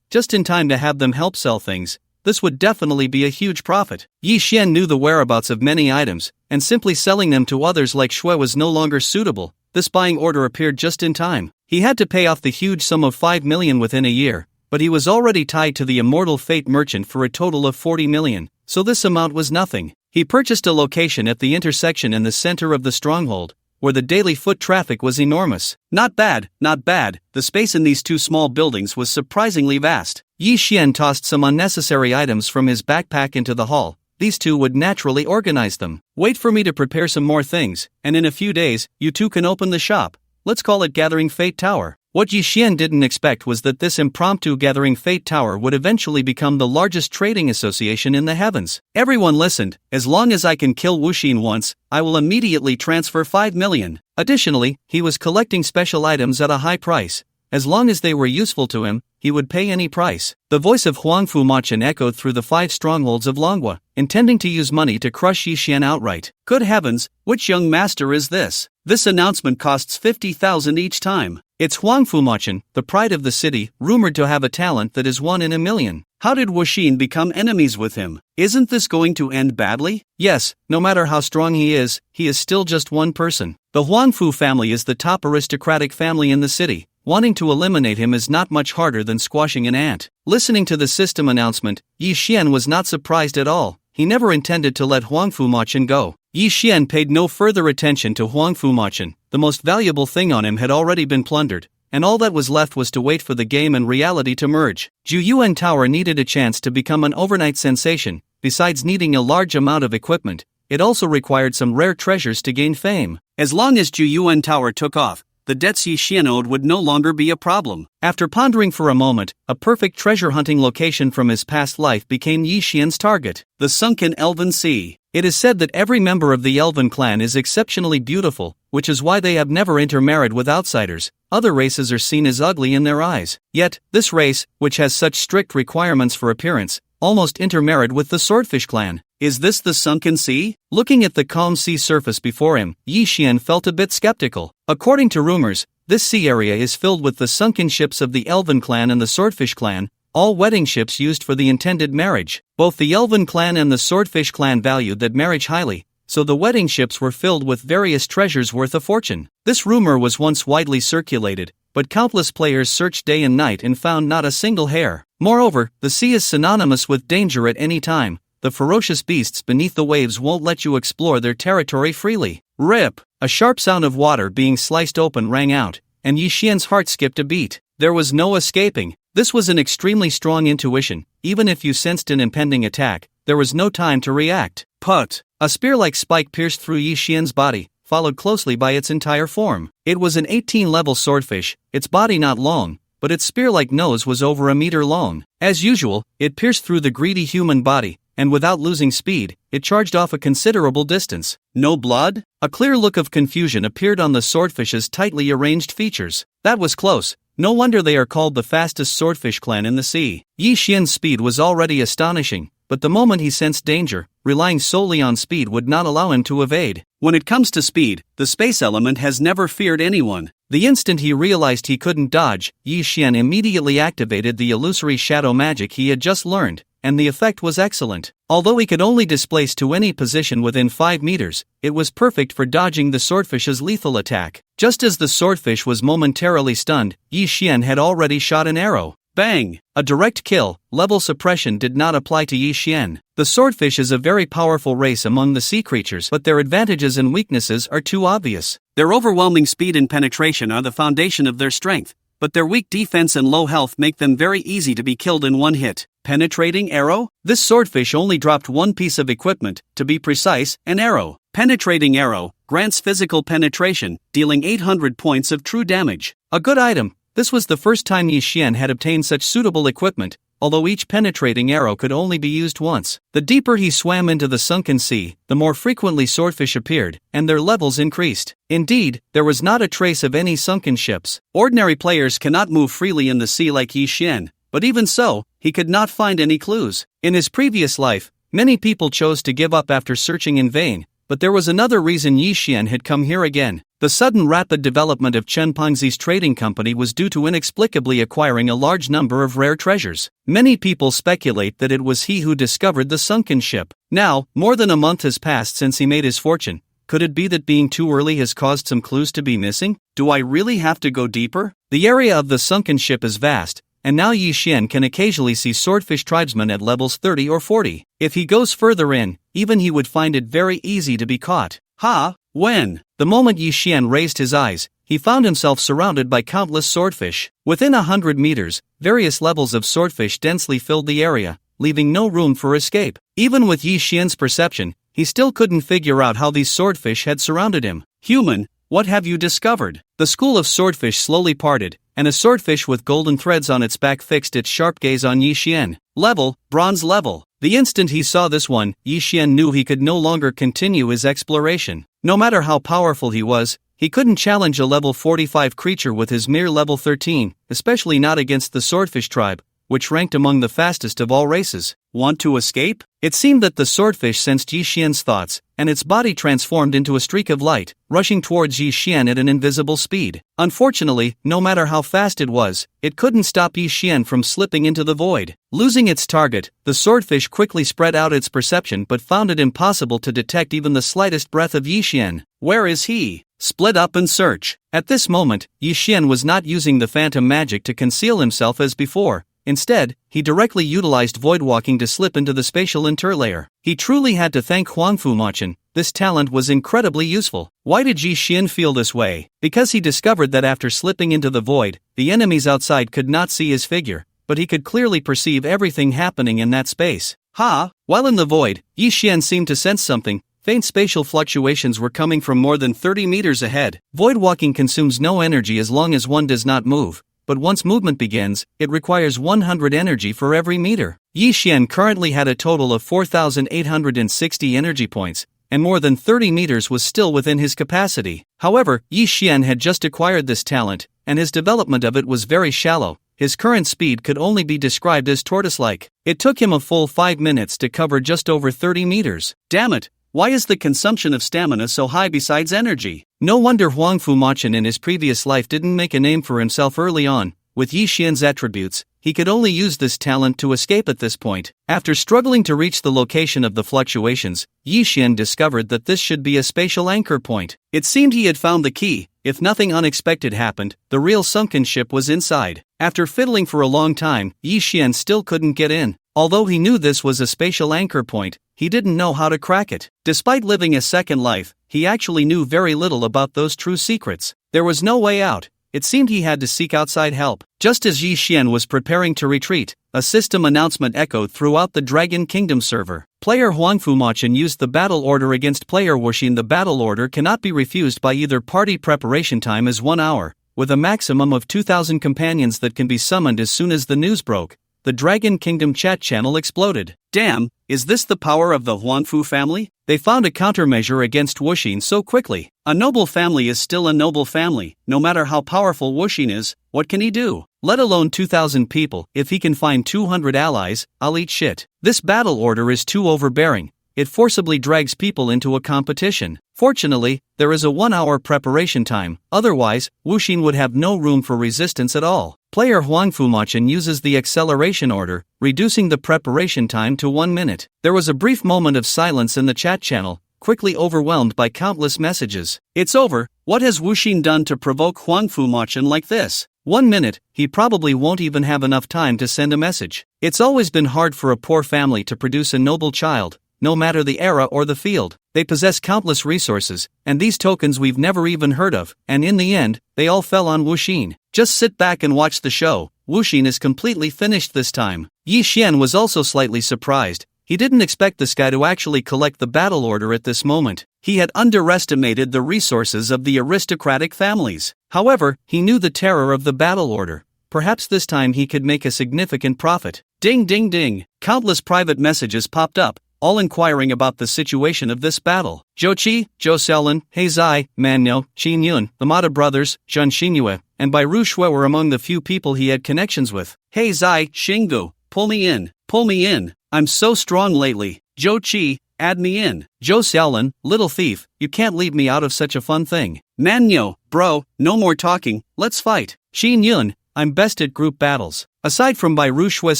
just in time to have them help sell things. This would definitely be a huge profit. Yi Xian knew the whereabouts of many items, and simply selling them to others like Shui was no longer suitable. This buying order appeared just in time. He had to pay off the huge sum of 5 million within a year, but he was already tied to the Immortal Fate merchant for a total of 40 million, so this amount was nothing. He purchased a location at the intersection in the center of the stronghold, where the daily foot traffic was enormous. Not bad. The space in these 2 small buildings was surprisingly vast. Yi Xian tossed some unnecessary items from his backpack into the hall. These 2 would naturally organize them. Wait for me to prepare some more things, and in a few days, you 2 can open the shop. Let's call it Gathering Fate Tower. What Yi Xian didn't expect was that this impromptu gathering Fate Tower would eventually become the largest trading association in the heavens. Everyone listened. As long as I can kill Wuxin once, I will immediately transfer 5 million. Additionally, he was collecting special items at a high price. As long as they were useful to him, he would pay any price. The voice of Huangfu Machin echoed through the 5 strongholds of Manhwa, intending to use money to crush Yi Xian outright. Good heavens, which young master is this? This announcement costs 50,000 each time. It's Huangfu Machin, the pride of the city, rumored to have a talent that is 1 in a million. How did Wuxin become enemies with him? Isn't this going to end badly? Yes, no matter how strong he is still just one person. The Huangfu family is the top aristocratic family in the city. Wanting to eliminate him is not much harder than squashing an ant. Listening to the system announcement, Yi Xian was not surprised at all. He never intended to let Huangfu Machin go. Yi Xian paid no further attention to Huangfu Machin. The most valuable thing on him had already been plundered, and all that was left was to wait for the game and reality to merge. Juyuan Tower needed a chance to become an overnight sensation. Besides needing a large amount of equipment, it also required some rare treasures to gain fame. As long as Juyuan Tower took off, the debts Yi Xian owed would no longer be a problem. After pondering for a moment, a perfect treasure hunting location from his past life became Yi Xian's target: the sunken Elven Sea. It is said that every member of the Elven clan is exceptionally beautiful, which is why they have never intermarried with outsiders. Other races are seen as ugly in their eyes. Yet, this race, which has such strict requirements for appearance, almost intermarried with the Swordfish clan. Is this the sunken sea? Looking at the calm sea surface before him, Yi Xian felt a bit skeptical. According to rumors, this sea area is filled with the sunken ships of the Elven clan and the Swordfish clan, all wedding ships used for the intended marriage. Both the Elven clan and the Swordfish clan valued that marriage highly, so the wedding ships were filled with various treasures worth a fortune. This rumor was once widely circulated, but countless players searched day and night and found not a single hair. Moreover, the sea is synonymous with danger at any time. The ferocious beasts beneath the waves won't let you explore their territory freely. Rip! A sharp sound of water being sliced open rang out, and Yi Xian's heart skipped a beat. There was no escaping. This was an extremely strong intuition. Even if you sensed an impending attack, there was no time to react. Put! A spear-like spike pierced through Yi Xian's body, followed closely by its entire form. It was an 18-level swordfish, its body not long, but its spear-like nose was over a meter long. As usual, it pierced through the greedy human body, and without losing speed, it charged off a considerable distance. No blood? A clear look of confusion appeared on the swordfish's tightly arranged features. That was close. No wonder they are called the fastest swordfish clan in the sea. Yi Xian's speed was already astonishing, but the moment he sensed danger, relying solely on speed would not allow him to evade. When it comes to speed, the space element has never feared anyone. The instant he realized he couldn't dodge, Yi Xian immediately activated the illusory shadow magic he had just learned, and the effect was excellent. Although he could only displace to any position within 5 meters, it was perfect for dodging the swordfish's lethal attack. Just as the swordfish was momentarily stunned, Yi Xian had already shot an arrow. Bang! A direct kill. Level suppression did not apply to Yi Xian. The swordfish is a very powerful race among the sea creatures, but their advantages and weaknesses are too obvious. Their overwhelming speed and penetration are the foundation of their strength, but their weak defense and low health make them very easy to be killed in one hit. Penetrating arrow? This swordfish only dropped one piece of equipment, to be precise, an arrow. Penetrating arrow grants physical penetration, dealing 800 points of true damage. A good item. This was the first time Yi Xian had obtained such suitable equipment, although each penetrating arrow could only be used once. The deeper he swam into the sunken sea, the more frequently swordfish appeared, and their levels increased. Indeed, there was not a trace of any sunken ships. Ordinary players cannot move freely in the sea like Yi Xian, but even so, he could not find any clues. In his previous life, many people chose to give up after searching in vain, but there was another reason Yi Xian had come here again. The sudden rapid development of Chen Pengzi's trading company was due to inexplicably acquiring a large number of rare treasures. Many people speculate that it was he who discovered the sunken ship. Now, more than a month has passed since he made his fortune. Could it be that being too early has caused some clues to be missing? Do I really have to go deeper? The area of the sunken ship is vast, and now Yi Xian can occasionally see swordfish tribesmen at levels 30 or 40. If he goes further in, even he would find it very easy to be caught. Ha! When? The moment Yi Xian raised his eyes, he found himself surrounded by countless swordfish. Within 100 meters, various levels of swordfish densely filled the area, leaving no room for escape. Even with Yi Xian's perception, he still couldn't figure out how these swordfish had surrounded him. Human, what have you discovered? The school of swordfish slowly parted, and a swordfish with golden threads on its back fixed its sharp gaze on Yi Xian. Level, bronze level. The instant he saw this one, Yi Xian knew he could no longer continue his exploration. No matter how powerful he was, he couldn't challenge a level 45 creature with his mere level 13, especially not against the swordfish tribe, which ranked among the fastest of all races. Want to escape? It seemed that the swordfish sensed Yi Xian's thoughts, and its body transformed into a streak of light, rushing towards Yi Xian at an invisible speed. Unfortunately, no matter how fast it was, it couldn't stop Yi Xian from slipping into the void. Losing its target, the swordfish quickly spread out its perception but found it impossible to detect even the slightest breath of Yi Xian. Where is he? Split up and search. At this moment, Yi Xian was not using the phantom magic to conceal himself as before. Instead, he directly utilized void walking to slip into the spatial interlayer. He truly had to thank Huangfu Machin. This talent was incredibly useful. Why did Yi Xian feel this way? Because he discovered that after slipping into the void, the enemies outside could not see his figure, but he could clearly perceive everything happening in that space. While in the void, Yi Xian seemed to sense something. Faint spatial fluctuations were coming from more than 30 meters ahead. Void walking consumes no energy as long as one does not move, but once movement begins, it requires 100 energy for every meter. Yi Xian currently had a total of 4,860 energy points, and more than 30 meters was still within his capacity. However, Yi Xian had just acquired this talent, and his development of it was very shallow. His current speed could only be described as tortoise-like. It took him a full 5 minutes to cover just over 30 meters. Damn it! Why is the consumption of stamina so high besides energy? No wonder Huangfu Machin in his previous life didn't make a name for himself early on. With Yi Xian's attributes, he could only use this talent to escape at this point. After struggling to reach the location of the fluctuations, Yi Xian discovered that this should be a spatial anchor point. It seemed he had found the key. If nothing unexpected happened, the real sunken ship was inside. After fiddling for a long time, Yi Xian still couldn't get in. Although he knew this was a spatial anchor point, he didn't know how to crack it. Despite living a second life, he actually knew very little about those true secrets. There was no way out. It seemed he had to seek outside help. Just as Yi Xian was preparing to retreat, a system announcement echoed throughout the Dragon Kingdom server. Player Huangfu Machin used the battle order against player Wuxin. The battle order cannot be refused by either party. Preparation time is 1 hour, with a maximum of 2,000 companions that can be summoned as soon as the news broke. The Dragon Kingdom chat channel exploded. Damn, is this the power of the Huangfu family? They found a countermeasure against Wuxin so quickly. A noble family is still a noble family. No matter how powerful Wuxin is, what can he do? Let alone 2,000 people. If he can find 200 allies, I'll eat shit. This battle order is too overbearing. It forcibly drags people into a competition. Fortunately, there is a 1 hour preparation time, otherwise, Wuxin would have no room for resistance at all. Player Huangfu Machin uses the acceleration order, reducing the preparation time to 1 minute. There was a brief moment of silence in the chat channel, quickly overwhelmed by countless messages. It's over. What has Wuxin done to provoke Huangfu Machin like this? 1 minute, he probably won't even have enough time to send a message. It's always been hard for a poor family to produce a noble child, no matter the era or the field. They possess countless resources, and these tokens we've never even heard of, and in the end, they all fell on Wuxin. Just sit back and watch the show. Wuxin is completely finished this time. Yi Xian was also slightly surprised. He didn't expect this guy to actually collect the battle order at this moment. He had underestimated the resources of the aristocratic families. However, he knew the terror of the battle order. Perhaps this time he could make a significant profit. Ding ding ding. Countless private messages popped up, all inquiring about the situation of this battle. Zhou Qi, Zhou Xiaolin, He Zai, Manhwa, Qin Yun, the Mata brothers, Zhang Xinyue, and Bai Shui were among the few people he had connections with. He Zai, Xinggu, pull me in, pull me in. I'm so strong lately. Zhou Qi, add me in. Zhou Xiaolin, little thief, you can't leave me out of such a fun thing. Manhwa, bro, no more talking, let's fight. Qin Yun, I'm best at group battles. Aside from Bai Shui's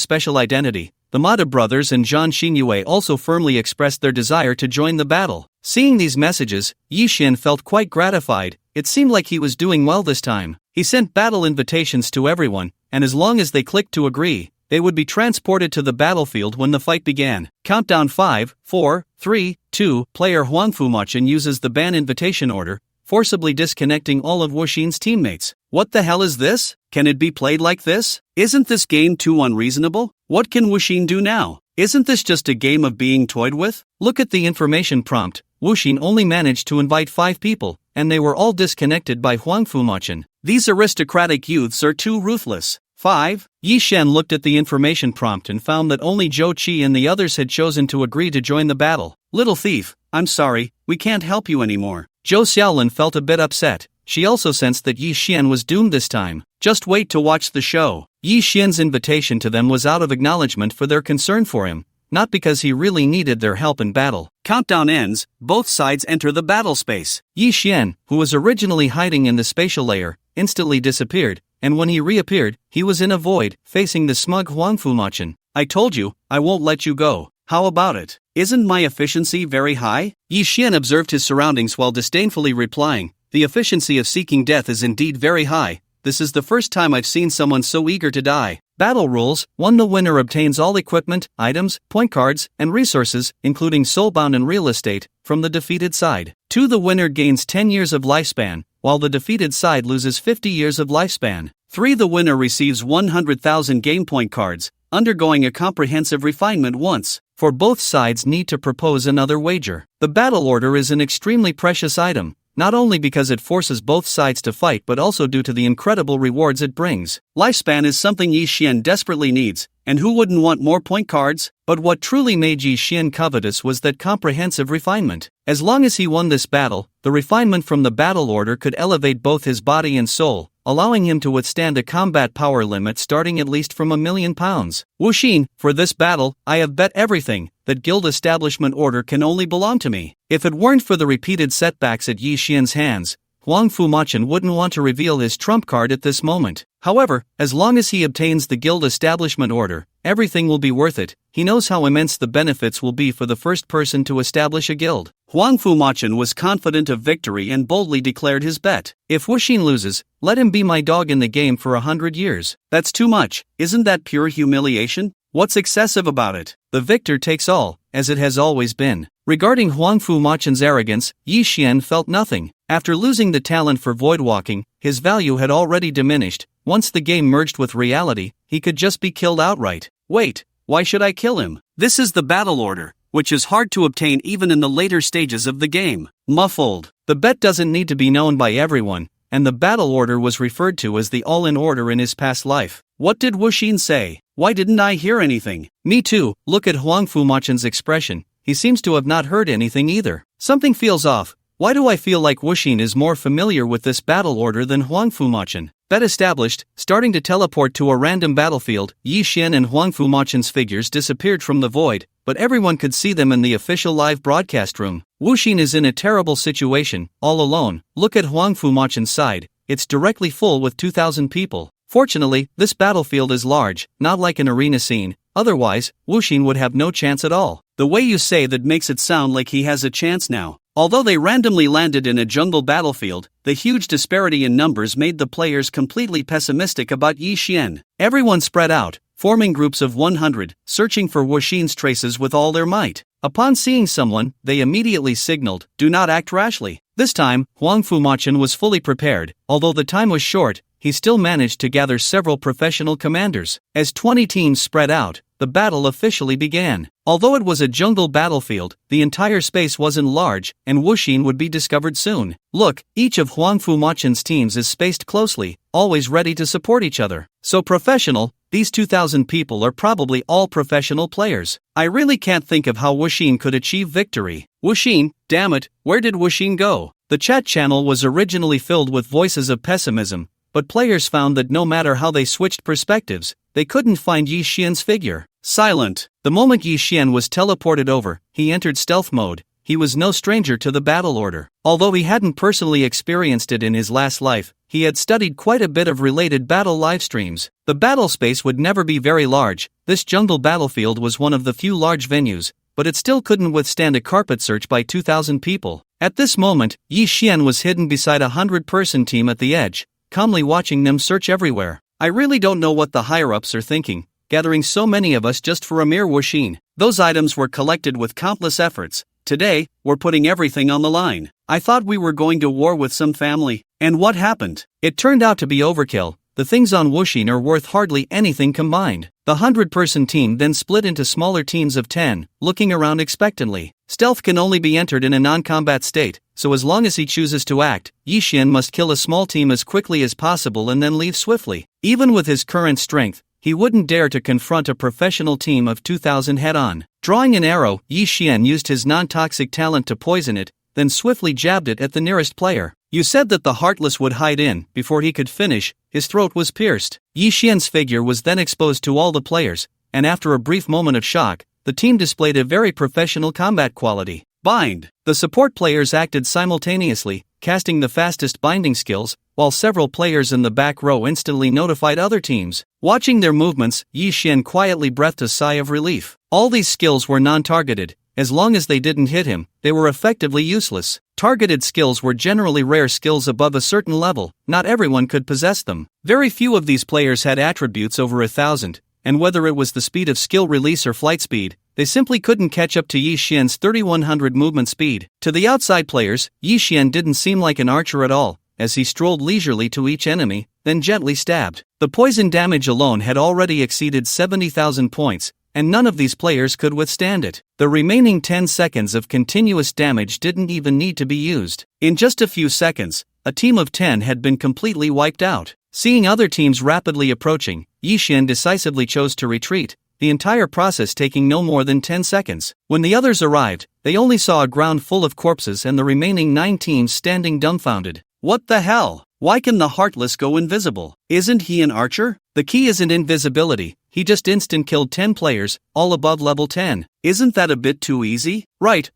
special identity, the Mata brothers and Zhang Xinyue also firmly expressed their desire to join the battle. Seeing these messages, Yi Xian felt quite gratified. It seemed like he was doing well this time. He sent battle invitations to everyone, and as long as they clicked to agree, they would be transported to the battlefield when the fight began. Countdown 5, 4, 3, 2. Player Huangfu Machin uses the ban invitation order, forcibly disconnecting all of Wuxin's teammates. What the hell is this? Can it be played like this? Isn't this game too unreasonable? What can Wuxin do now? Isn't this just a game of being toyed with? Look at the information prompt. Wuxin only managed to invite 5 people, and they were all disconnected by Huang Fumachan. These aristocratic youths are too ruthless. 5. Yi Shen looked at the information prompt and found that only Zhou Qi and the others had chosen to agree to join the battle. Little thief, I'm sorry, we can't help you anymore. Zhou Xiaolin felt a bit upset. She also sensed that Yi Xian was doomed this time. Just wait to watch the show. Yi Xian's invitation to them was out of acknowledgement for their concern for him, not because he really needed their help in battle. Countdown ends, both sides enter the battle space. Yi Xian, who was originally hiding in the spatial layer, instantly disappeared, and when he reappeared, he was in a void, facing the smug Huang Fumachan. I told you, I won't let you go. How about it? Isn't my efficiency very high? Yi Xian observed his surroundings while disdainfully replying, the efficiency of seeking death is indeed very high. This is the first time I've seen someone so eager to die. Battle rules: 1. The winner obtains all equipment, items, point cards, and resources, including soulbound and real estate, from the defeated side. 2. The winner gains 10 years of lifespan, while the defeated side loses 50 years of lifespan. 3. The winner receives 100,000 game point cards, undergoing a comprehensive refinement once. For both sides need to propose another wager. The battle order is an extremely precious item, not only because it forces both sides to fight but also due to the incredible rewards it brings. Lifespan is something Yi Xian desperately needs, and who wouldn't want more point cards? But what truly made Yi Xian covetous was that comprehensive refinement. As long as he won this battle, the refinement from the battle order could elevate both his body and soul, allowing him to withstand a combat power limit starting at least from £1,000,000. Wu Xin, for this battle, I have bet everything that guild establishment order can only belong to me. If it weren't for the repeated setbacks at Yi Xian's hands, Huang Fumachan wouldn't want to reveal his trump card at this moment. However, as long as he obtains the guild establishment order, everything will be worth it. He knows how immense the benefits will be for the first person to establish a guild. Huang Fumachan was confident of victory and boldly declared his bet. If Wu Xin loses, let him be my dog in the game for 100 years. That's too much. Isn't that pure humiliation? What's excessive about it? The victor takes all, as it has always been. Regarding Huang Fumachan's arrogance, Yi Xian felt nothing. After losing the talent for void walking, his value had already diminished. Once the game merged with reality, he could just be killed outright. Wait, why should I kill him? This is the battle order, which is hard to obtain even in the later stages of the game. Muffled. The bet doesn't need to be known by everyone, and the battle order was referred to as the all-in order in his past life. What did Wu Xin say? Why didn't I hear anything? Me too. Look at Huang Fumachan's expression. He seems to have not heard anything either. Something feels off. Why do I feel like Wu Xin is more familiar with this battle order than Huang Fumachan? Bet established. Starting to teleport to a random battlefield, Yi Xian and Huang Fumachan's figures disappeared from the void, but everyone could see them in the official live broadcast room. Wu Xin is in a terrible situation, all alone. Look at Huang Fumachan's side. It's directly full with 2,000 people. Fortunately, this battlefield is large, not like an arena scene. Otherwise, Wu Xin would have no chance at all. The way you say that makes it sound like he has a chance now. Although they randomly landed in a jungle battlefield, the huge disparity in numbers made the players completely pessimistic about Yi Xian. Everyone spread out, forming groups of 100, searching for Wu Xin's traces with all their might. Upon seeing someone, they immediately signaled, "Do not act rashly." This time, Huang Fumachan was fully prepared. Although the time was short, he still managed to gather several professional commanders. As 20 teams spread out, the battle officially began. Although it was a jungle battlefield, the entire space wasn't large, and Wu Xin would be discovered soon. Look, each of Huang Fumachan's teams is spaced closely, always ready to support each other. So professional, these 2,000 people are probably all professional players. I really can't think of how Wu Xin could achieve victory. Wu Xin, damn it, where did Wu Xin go? The chat channel was originally filled with voices of pessimism, but players found that no matter how they switched perspectives, they couldn't find Yi Xian's figure. Silent. The moment Yi Xian was teleported over, he entered stealth mode. He was no stranger to the battle order. Although he hadn't personally experienced it in his last life, he had studied quite a bit of related battle live streams. The battle space would never be very large. This jungle battlefield was one of the few large venues, but it still couldn't withstand a carpet search by 2,000 people. At this moment, Yi Xian was hidden beside a 100-person team at the edge, calmly watching them search everywhere. I really don't know what the higher-ups are thinking, gathering so many of us just for a mere Wu Xin. Those items were collected with countless efforts. Today, we're putting everything on the line. I thought we were going to war with some family. And what happened? It turned out to be overkill. the things on Wuxin are worth hardly anything combined. The 100-person team then split into smaller teams of 10, looking around expectantly. Stealth can only be entered in a non-combat state, so as long as he chooses to act, Yi Xian must kill a small team as quickly as possible and then leave swiftly. Even with his current strength, he wouldn't dare to confront a professional team of 2,000 head-on. Drawing an arrow, Yi Xian used his non-toxic talent to poison it, then swiftly jabbed it at the nearest player. You said that the Heartless would hide in. Before he could finish, his throat was pierced. Yi Xian's figure was then exposed to all the players, and after a brief moment of shock, the team displayed a very professional combat quality. Bind. The support players acted simultaneously, casting the fastest binding skills, while several players in the back row instantly notified other teams. Watching their movements, Yi Xian quietly breathed a sigh of relief. All these skills were non-targeted. As long as they didn't hit him, they were effectively useless. Targeted skills were generally rare skills above a certain level. Not everyone could possess them. Very few of these players had attributes over 1,000, and whether it was the speed of skill release or flight speed, they simply couldn't catch up to Yi Xian's 3,100 movement speed. To the outside players, Yi Xian didn't seem like an archer at all, as he strolled leisurely to each enemy, then gently stabbed. The poison damage alone had already exceeded 70,000 points, and none of these players could withstand it. The remaining 10 seconds of continuous damage didn't even need to be used. In just a few seconds, a team of 10 had been completely wiped out. Seeing other teams rapidly approaching, Yi Xian decisively chose to retreat, the entire process taking no more than 10 seconds. When the others arrived, they only saw a ground full of corpses and the remaining 9 teams standing dumbfounded. What the hell? Why can the Heartless go invisible? Isn't he an archer? The key isn't invisibility, he just instant-killed 10 players, all above level 10. Isn't that a bit too easy? Right,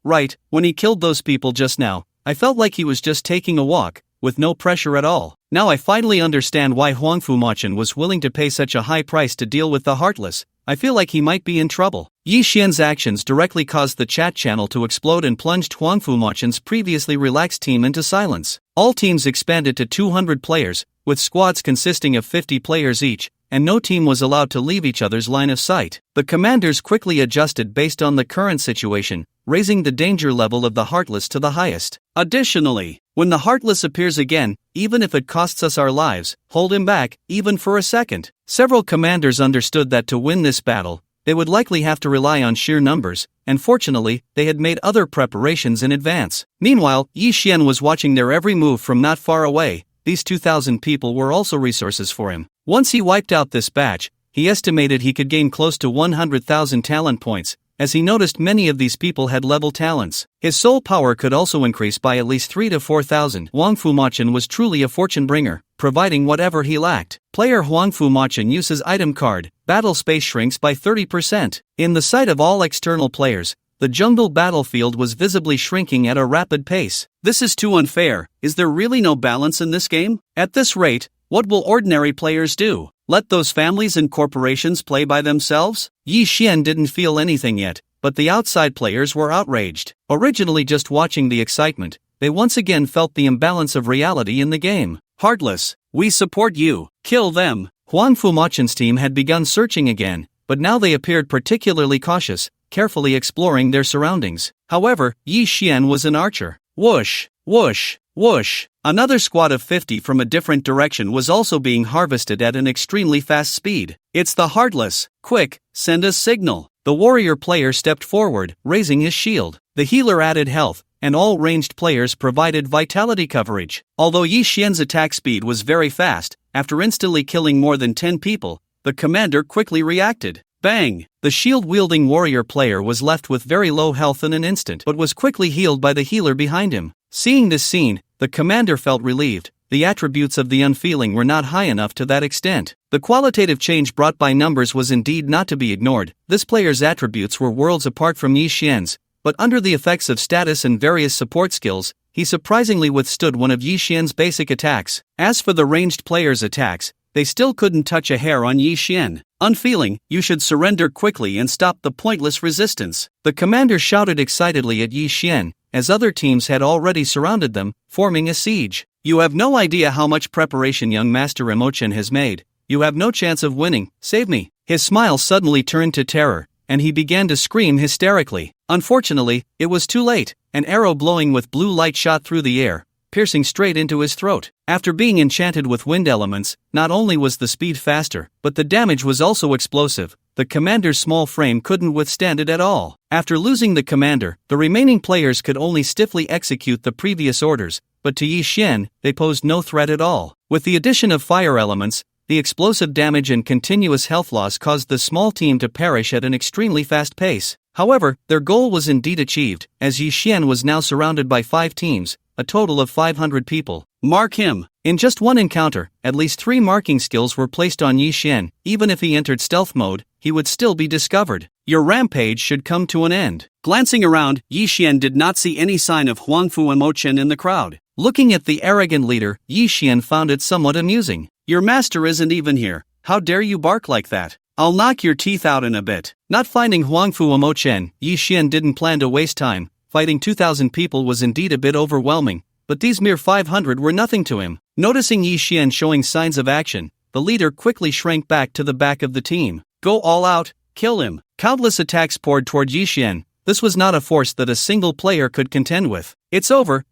when he killed those people just now, I felt like he was just taking a walk, with no pressure at all. Now I finally understand why Huangfu Machin was willing to pay such a high price to deal with the Heartless. I feel like he might be in trouble. Yi Xian's actions directly caused the chat channel to explode and plunged Huangfu Machin's previously relaxed team into silence. All teams expanded to 200 players, with squads consisting of 50 players each, and no team was allowed to leave each other's line of sight. The commanders quickly adjusted based on the current situation, raising the danger level of the Heartless to the highest. Additionally, when the Heartless appears again, even if it costs us our lives, hold him back, even for a second. Several commanders understood that to win this battle, they would likely have to rely on sheer numbers, and fortunately, they had made other preparations in advance. Meanwhile, Yi Xian was watching their every move from not far away. These 2,000 people were also resources for him. Once he wiped out this batch, he estimated he could gain close to 100,000 talent points, as he noticed many of these people had level talents. His soul power could also increase by at least 3 to 4,000. Huangfu Machin was truly a fortune bringer, providing whatever he lacked. Player Huangfu Machin uses item card, battle space shrinks by 30%. In the sight of all external players, the jungle battlefield was visibly shrinking at a rapid pace. This is too unfair. Is there really no balance in this game? At this rate, what will ordinary players do? Let those families and corporations play by themselves? Yi Xian didn't feel anything yet, but the outside players were outraged. Originally just watching the excitement, they once again felt the imbalance of reality in the game. Heartless, we support you. Kill them. Huangfu Machin's team had begun searching again, but now they appeared particularly cautious, carefully exploring their surroundings. However, Yi Xian was an archer. Whoosh, whoosh, whoosh. Another squad of 50 from a different direction was also being harvested at an extremely fast speed. It's the Heartless. Quick, send a signal. The warrior player stepped forward, raising his shield. The healer added health, and all ranged players provided vitality coverage. Although Yi Xian's attack speed was very fast, after instantly killing more than 10 people, the commander quickly reacted. Bang! The shield-wielding warrior player was left with very low health in an instant, but was quickly healed by the healer behind him. Seeing this scene, the commander felt relieved. The attributes of the unfeeling were not high enough to that extent. The qualitative change brought by numbers was indeed not to be ignored. This player's attributes were worlds apart from Yi Xian's, but under the effects of status and various support skills, he surprisingly withstood one of Yi Xian's basic attacks. As for the ranged player's attacks, they still couldn't touch a hair on Yi Xian. Unfeeling, you should surrender quickly and stop the pointless resistance. The commander shouted excitedly at Yi Xian, as other teams had already surrounded them, forming a siege. You have no idea how much preparation young Master Emochin has made. You have no chance of winning. Save me. His smile suddenly turned to terror, and he began to scream hysterically. Unfortunately, it was too late. An arrow blowing with blue light shot through the air, piercing straight into his throat. After being enchanted with wind elements, not only was the speed faster, but the damage was also explosive. The commander's small frame couldn't withstand it at all. After losing the commander, the remaining players could only stiffly execute the previous orders, but to Yi Xian, they posed no threat at all. With the addition of fire elements, the explosive damage and continuous health loss caused the small team to perish at an extremely fast pace. However, their goal was indeed achieved, as Yi Xian was now surrounded by 5 teams, a total of 500 people. Mark him! In just one encounter, at least 3 marking skills were placed on Yi Xian. Even if he entered stealth mode, he would still be discovered. Your rampage should come to an end. Glancing around, Yi Xian did not see any sign of Huangfu and Mo Chen in the crowd. Looking at the arrogant leader, Yi Xian found it somewhat amusing. Your master isn't even here. How dare you bark like that? I'll knock your teeth out in a bit. Not finding Huangfu and Mo Chen, Yi Xian didn't plan to waste time. Fighting 2,000 people was indeed a bit overwhelming, but these mere 500 were nothing to him. Noticing Yi Xian showing signs of action, the leader quickly shrank back to the back of the team. Go all out, kill him. Countless attacks poured toward Yi Xian. This was not a force that a single player could contend with. It's over.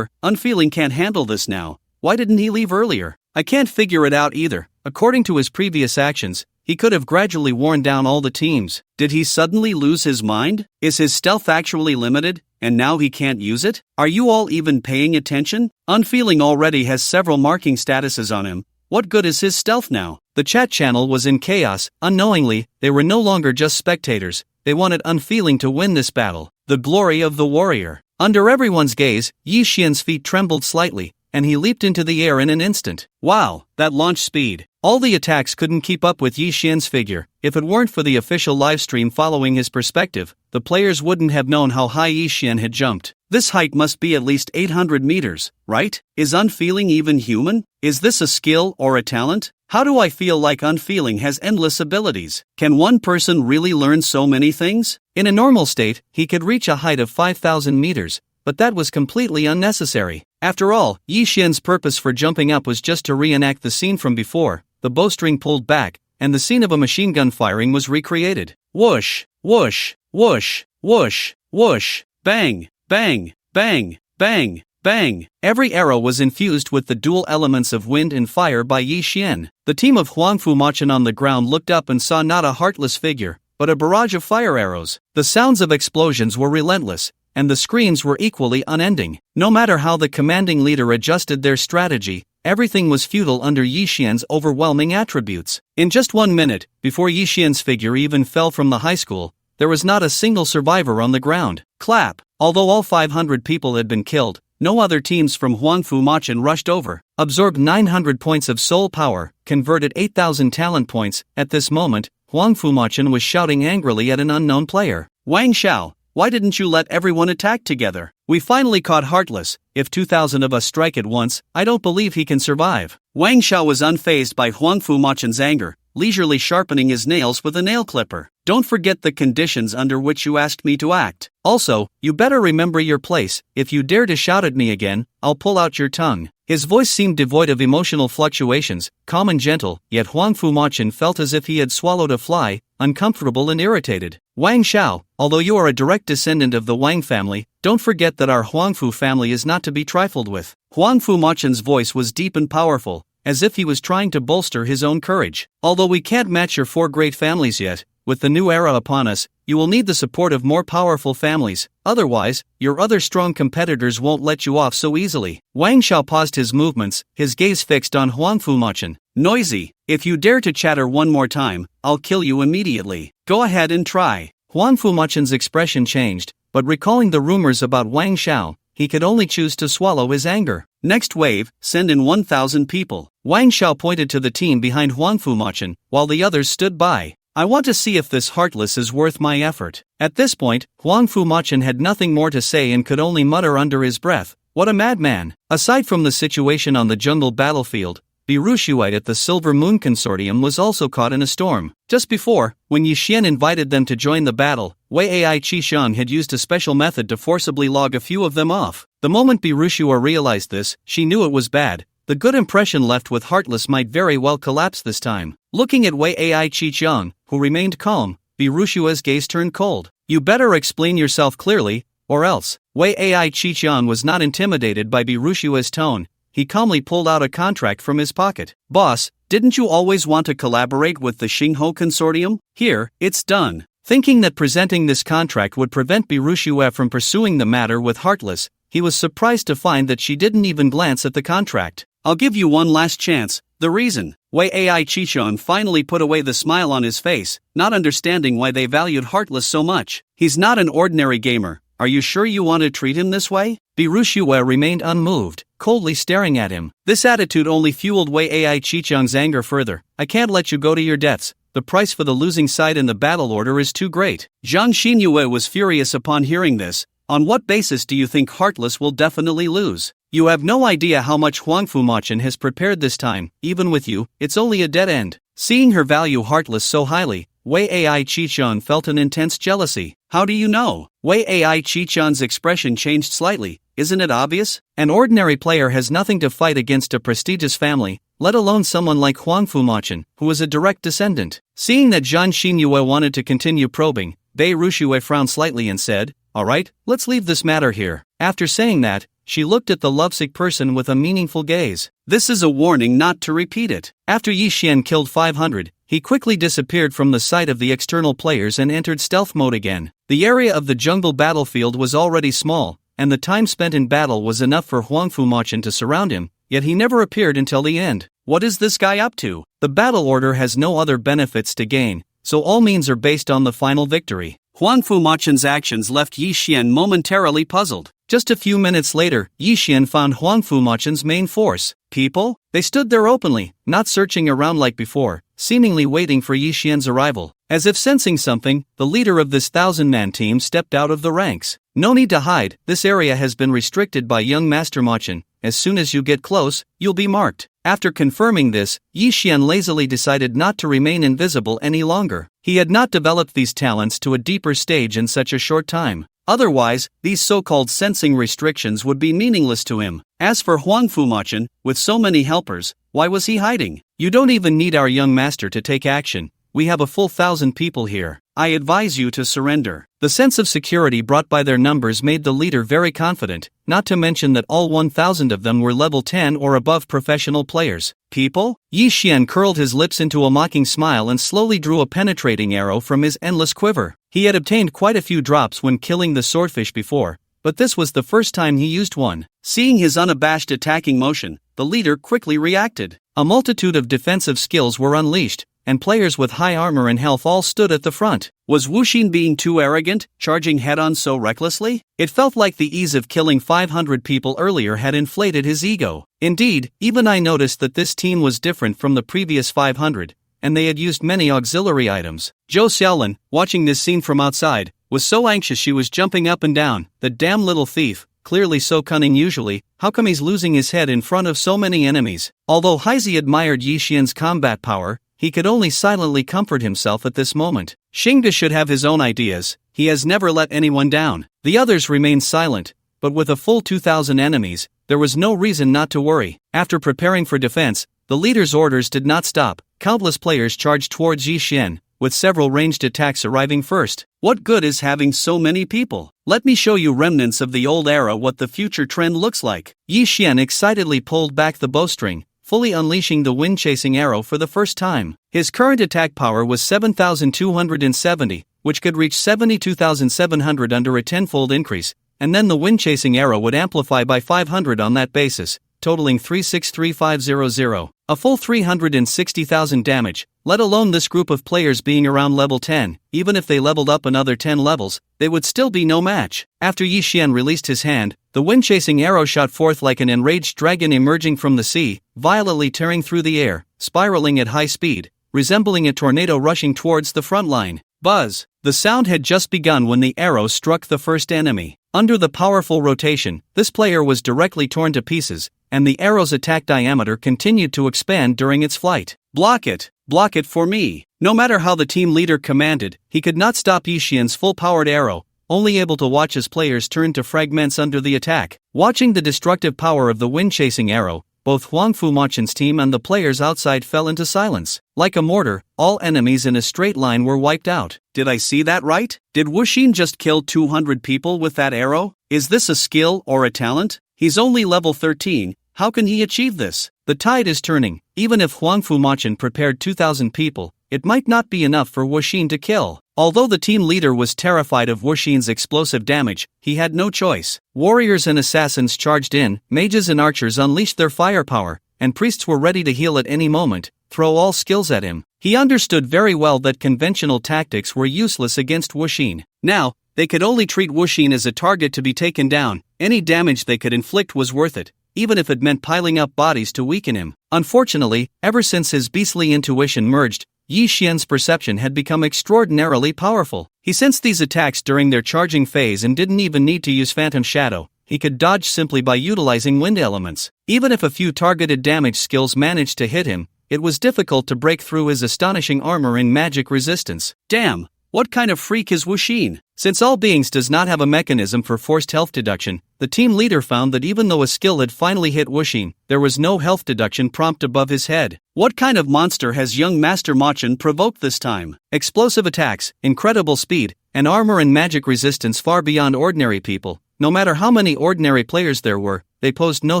Unfeeling can't handle this now. Why didn't he leave earlier? I can't figure it out either. According to his previous actions, he could have gradually worn down all the teams. Did he suddenly lose his mind? Is his stealth actually limited, and now he can't use it? Are you all even paying attention? Unfeeling already has several marking statuses on him. What good is his stealth now? The chat channel was in chaos. Unknowingly, they were no longer just spectators. They wanted Unfeeling to win this battle. The glory of the warrior. Under everyone's gaze, Yi Xian's feet trembled slightly, and he leaped into the air in an instant. Wow, that launch speed. All the attacks couldn't keep up with Yi Xian's figure. If it weren't for the official livestream following his perspective, the players wouldn't have known how high Yi Xian had jumped. This height must be at least 800 meters, right? Is Unfeeling even human? Is this a skill or a talent? How do I feel like Unfeeling has endless abilities? Can one person really learn so many things? In a normal state, he could reach a height of 5,000 meters, but that was completely unnecessary. After all, Yi Xian's purpose for jumping up was just to reenact the scene from before. The bowstring pulled back, and the scene of a machine gun firing was recreated. Whoosh, whoosh, whoosh, whoosh, whoosh, bang, bang, bang, bang, bang. Every arrow was infused with the dual elements of wind and fire by Yi Xian. The team of Huangfu Machen on the ground looked up and saw not a heartless figure, but a barrage of fire arrows. The sounds of explosions were relentless, and the screams were equally unending. No matter how the commanding leader adjusted their strategy, everything was futile under Yi Xian's overwhelming attributes. In just 1 minute, before Yi Xian's figure even fell from the high school, there was not a single survivor on the ground. Clap! Although all 500 people had been killed, no other teams from Huangfu Machen rushed over. Absorbed 900 points of soul power, converted 8,000 talent points. At this moment, Huangfu Machen was shouting angrily at an unknown player. Wang Xiao, why didn't you let everyone attack together? We finally caught Heartless. If 2,000 of us strike at once, I don't believe he can survive. Wang Xiao was unfazed by Huangfu Machen's anger, leisurely sharpening his nails with a nail clipper. Don't forget the conditions under which you asked me to act. Also, you better remember your place. If you dare to shout at me again, I'll pull out your tongue. His voice seemed devoid of emotional fluctuations, calm and gentle, yet Huangfu Machen felt as if he had swallowed a fly, uncomfortable and irritated. Wang Xiao, although you are a direct descendant of the Wang family, don't forget that our Huangfu family is not to be trifled with. Huangfu Machen's voice was deep and powerful, as if he was trying to bolster his own courage. Although we can't match your 4 great families yet, with the new era upon us, you will need the support of more powerful families. Otherwise, your other strong competitors won't let you off so easily. Wang Xiao paused his movements, his gaze fixed on Huangfu Machen. Noisy, if you dare to chatter one more time, I'll kill you immediately. Go ahead and try. Huangfu Machen's expression changed, but recalling the rumors about Wang Xiao, he could only choose to swallow his anger. Next wave, send in 1,000 people. Wang Xiao pointed to the team behind Huangfu Machen, while the others stood by. I want to see if this Heartless is worth my effort. At this point, Huangfu Machen had nothing more to say and could only mutter under his breath, what a madman. Aside from the situation on the jungle battlefield, Birushuite at the Silver Moon Consortium was also caught in a storm. Just before, when Yi Xian invited them to join the battle, Wei Ai Qishang had used a special method to forcibly log a few of them off. The moment Birushua realized this, she knew it was bad. The good impression left with Heartless might very well collapse this time. Looking at Wei Ai Qishang, who remained calm, Birushua's gaze turned cold. You better explain yourself clearly, or else. Wei Ai Chicheon was not intimidated by Birushua's tone. He calmly pulled out a contract from his pocket. Boss, didn't you always want to collaborate with the Xingho Consortium? Here, it's done. Thinking that presenting this contract would prevent Birushua from pursuing the matter with Heartless, he was surprised to find that she didn't even glance at the contract. I'll give you one last chance. The reason? Wei Ai Chicheon finally put away the smile on his face, not understanding why they valued Heartless so much. He's not an ordinary gamer. Are you sure you want to treat him this way? Birushua remained unmoved, coldly staring at him. This attitude only fueled Wei Ai Chicheon's anger further. I can't let you go to your deaths. The price for the losing side in the battle order is too great. Zhang Xinyue was furious upon hearing this. On what basis do you think Heartless will definitely lose? You have no idea how much Huang Fumachan has prepared this time. Even with you, it's only a dead end. Seeing her value Heartless so highly, Wei Ai Chicheon felt an intense jealousy. How do you know? Wei Ai Chicheon's expression changed slightly. Isn't it obvious? An ordinary player has nothing to fight against a prestigious family, let alone someone like Huang Fumachan, who is a direct descendant. Seeing that Zhang Xinyue wanted to continue probing, Bei Rushue frowned slightly and said, "Alright, let's leave this matter here." After saying that, she looked at the lovesick person with a meaningful gaze. This is a warning not to repeat it. After Yi Xian killed 500, he quickly disappeared from the sight of the external players and entered stealth mode again. The area of the jungle battlefield was already small, and the time spent in battle was enough for Huang Fumachan to surround him, yet he never appeared until the end. What is this guy up to? The battle order has no other benefits to gain, so all means are based on the final victory. Huang Fumachan's actions left Yi Xian momentarily puzzled. Just a few minutes later, Yi Xian found Huang Fumachan's main force. People? They stood there openly, not searching around like before, seemingly waiting for Yi Xian's arrival. As if sensing something, the leader of this 1,000-man team stepped out of the ranks. No need to hide, this area has been restricted by young Master Machan. As soon as you get close, you'll be marked. After confirming this, Yi Xian lazily decided not to remain invisible any longer. He had not developed these talents to a deeper stage in such a short time. Otherwise, these so-called sensing restrictions would be meaningless to him. As for Huang Fumachan, with so many helpers, why was he hiding? You don't even need our young master to take action. We have a full 1,000 people here. I advise you to surrender. The sense of security brought by their numbers made the leader very confident, not to mention that all 1,000 of them were level 10 or above professional players. People? Yi Xian curled his lips into a mocking smile and slowly drew a penetrating arrow from his endless quiver. He had obtained quite a few drops when killing the swordfish before, but this was the first time he used one. Seeing his unabashed attacking motion, the leader quickly reacted. A multitude of defensive skills were unleashed, and players with high armor and health all stood at the front. Was Wuxin being too arrogant, charging head-on so recklessly? It felt like the ease of killing 500 people earlier had inflated his ego. Indeed, even I noticed that this team was different from the previous 500, and they had used many auxiliary items. Zhou Xiaolin, watching this scene from outside, was so anxious she was jumping up and down. The damn little thief, clearly so cunning usually, how come he's losing his head in front of so many enemies? Although Heisei admired Yi Xian's combat power, he could only silently comfort himself at this moment. Xingde should have his own ideas. He has never let anyone down. The others remained silent, but with a full 2,000 enemies, there was no reason not to worry. After preparing for defense, the leader's orders did not stop. Countless players charged towards Yi Xian, with several ranged attacks arriving first. What good is having so many people? Let me show you remnants of the old era what the future trend looks like. Yi Xian excitedly pulled back the bowstring, fully unleashing the wind-chasing arrow for the first time. His current attack power was 7,270, which could reach 72,700 under a tenfold increase, and then the wind-chasing arrow would amplify by 500 on that basis, totaling 363,500. A full 360,000 damage, let alone this group of players being around level 10, even if they leveled up another 10 levels, they would still be no match. After Yi Xian released his hand, the wind-chasing arrow shot forth like an enraged dragon emerging from the sea, violently tearing through the air, spiraling at high speed, resembling a tornado rushing towards the front line. Buzz! The sound had just begun when the arrow struck the first enemy. Under the powerful rotation, this player was directly torn to pieces, and the arrow's attack diameter continued to expand during its flight. Block it! Block it for me! No matter how the team leader commanded, he could not stop Yi Xian's full-powered arrow, only able to watch his players turn to fragments under the attack. Watching the destructive power of the wind-chasing arrow, both Huang Fumachen's team and the players outside fell into silence. Like a mortar, all enemies in a straight line were wiped out. Did I see that right? Did Wuxin just kill 200 people with that arrow? Is this a skill or a talent? He's only level 13, how can he achieve this? The tide is turning. Even if Huang Fumachen prepared 2,000 people, it might not be enough for Wuxin to kill. Although the team leader was terrified of Wuxin's explosive damage, he had no choice. Warriors and assassins charged in, mages and archers unleashed their firepower, and priests were ready to heal at any moment, throw all skills at him. He understood very well that conventional tactics were useless against Wuxin. Now, they could only treat Wuxin as a target to be taken down. Any damage they could inflict was worth it, even if it meant piling up bodies to weaken him. Unfortunately, ever since his beastly intuition merged, Yi Xian's perception had become extraordinarily powerful. He sensed these attacks during their charging phase and didn't even need to use Phantom Shadow. He could dodge simply by utilizing wind elements. Even if a few targeted damage skills managed to hit him, it was difficult to break through his astonishing armor and magic resistance. Damn! What kind of freak is Wuxin? Since all beings does not have a mechanism for forced health deduction, the team leader found that even though a skill had finally hit Wuxin, there was no health deduction prompt above his head. What kind of monster has young Master Machen provoked this time? Explosive attacks, incredible speed, and armor and magic resistance far beyond ordinary people. No matter how many ordinary players there were, they posed no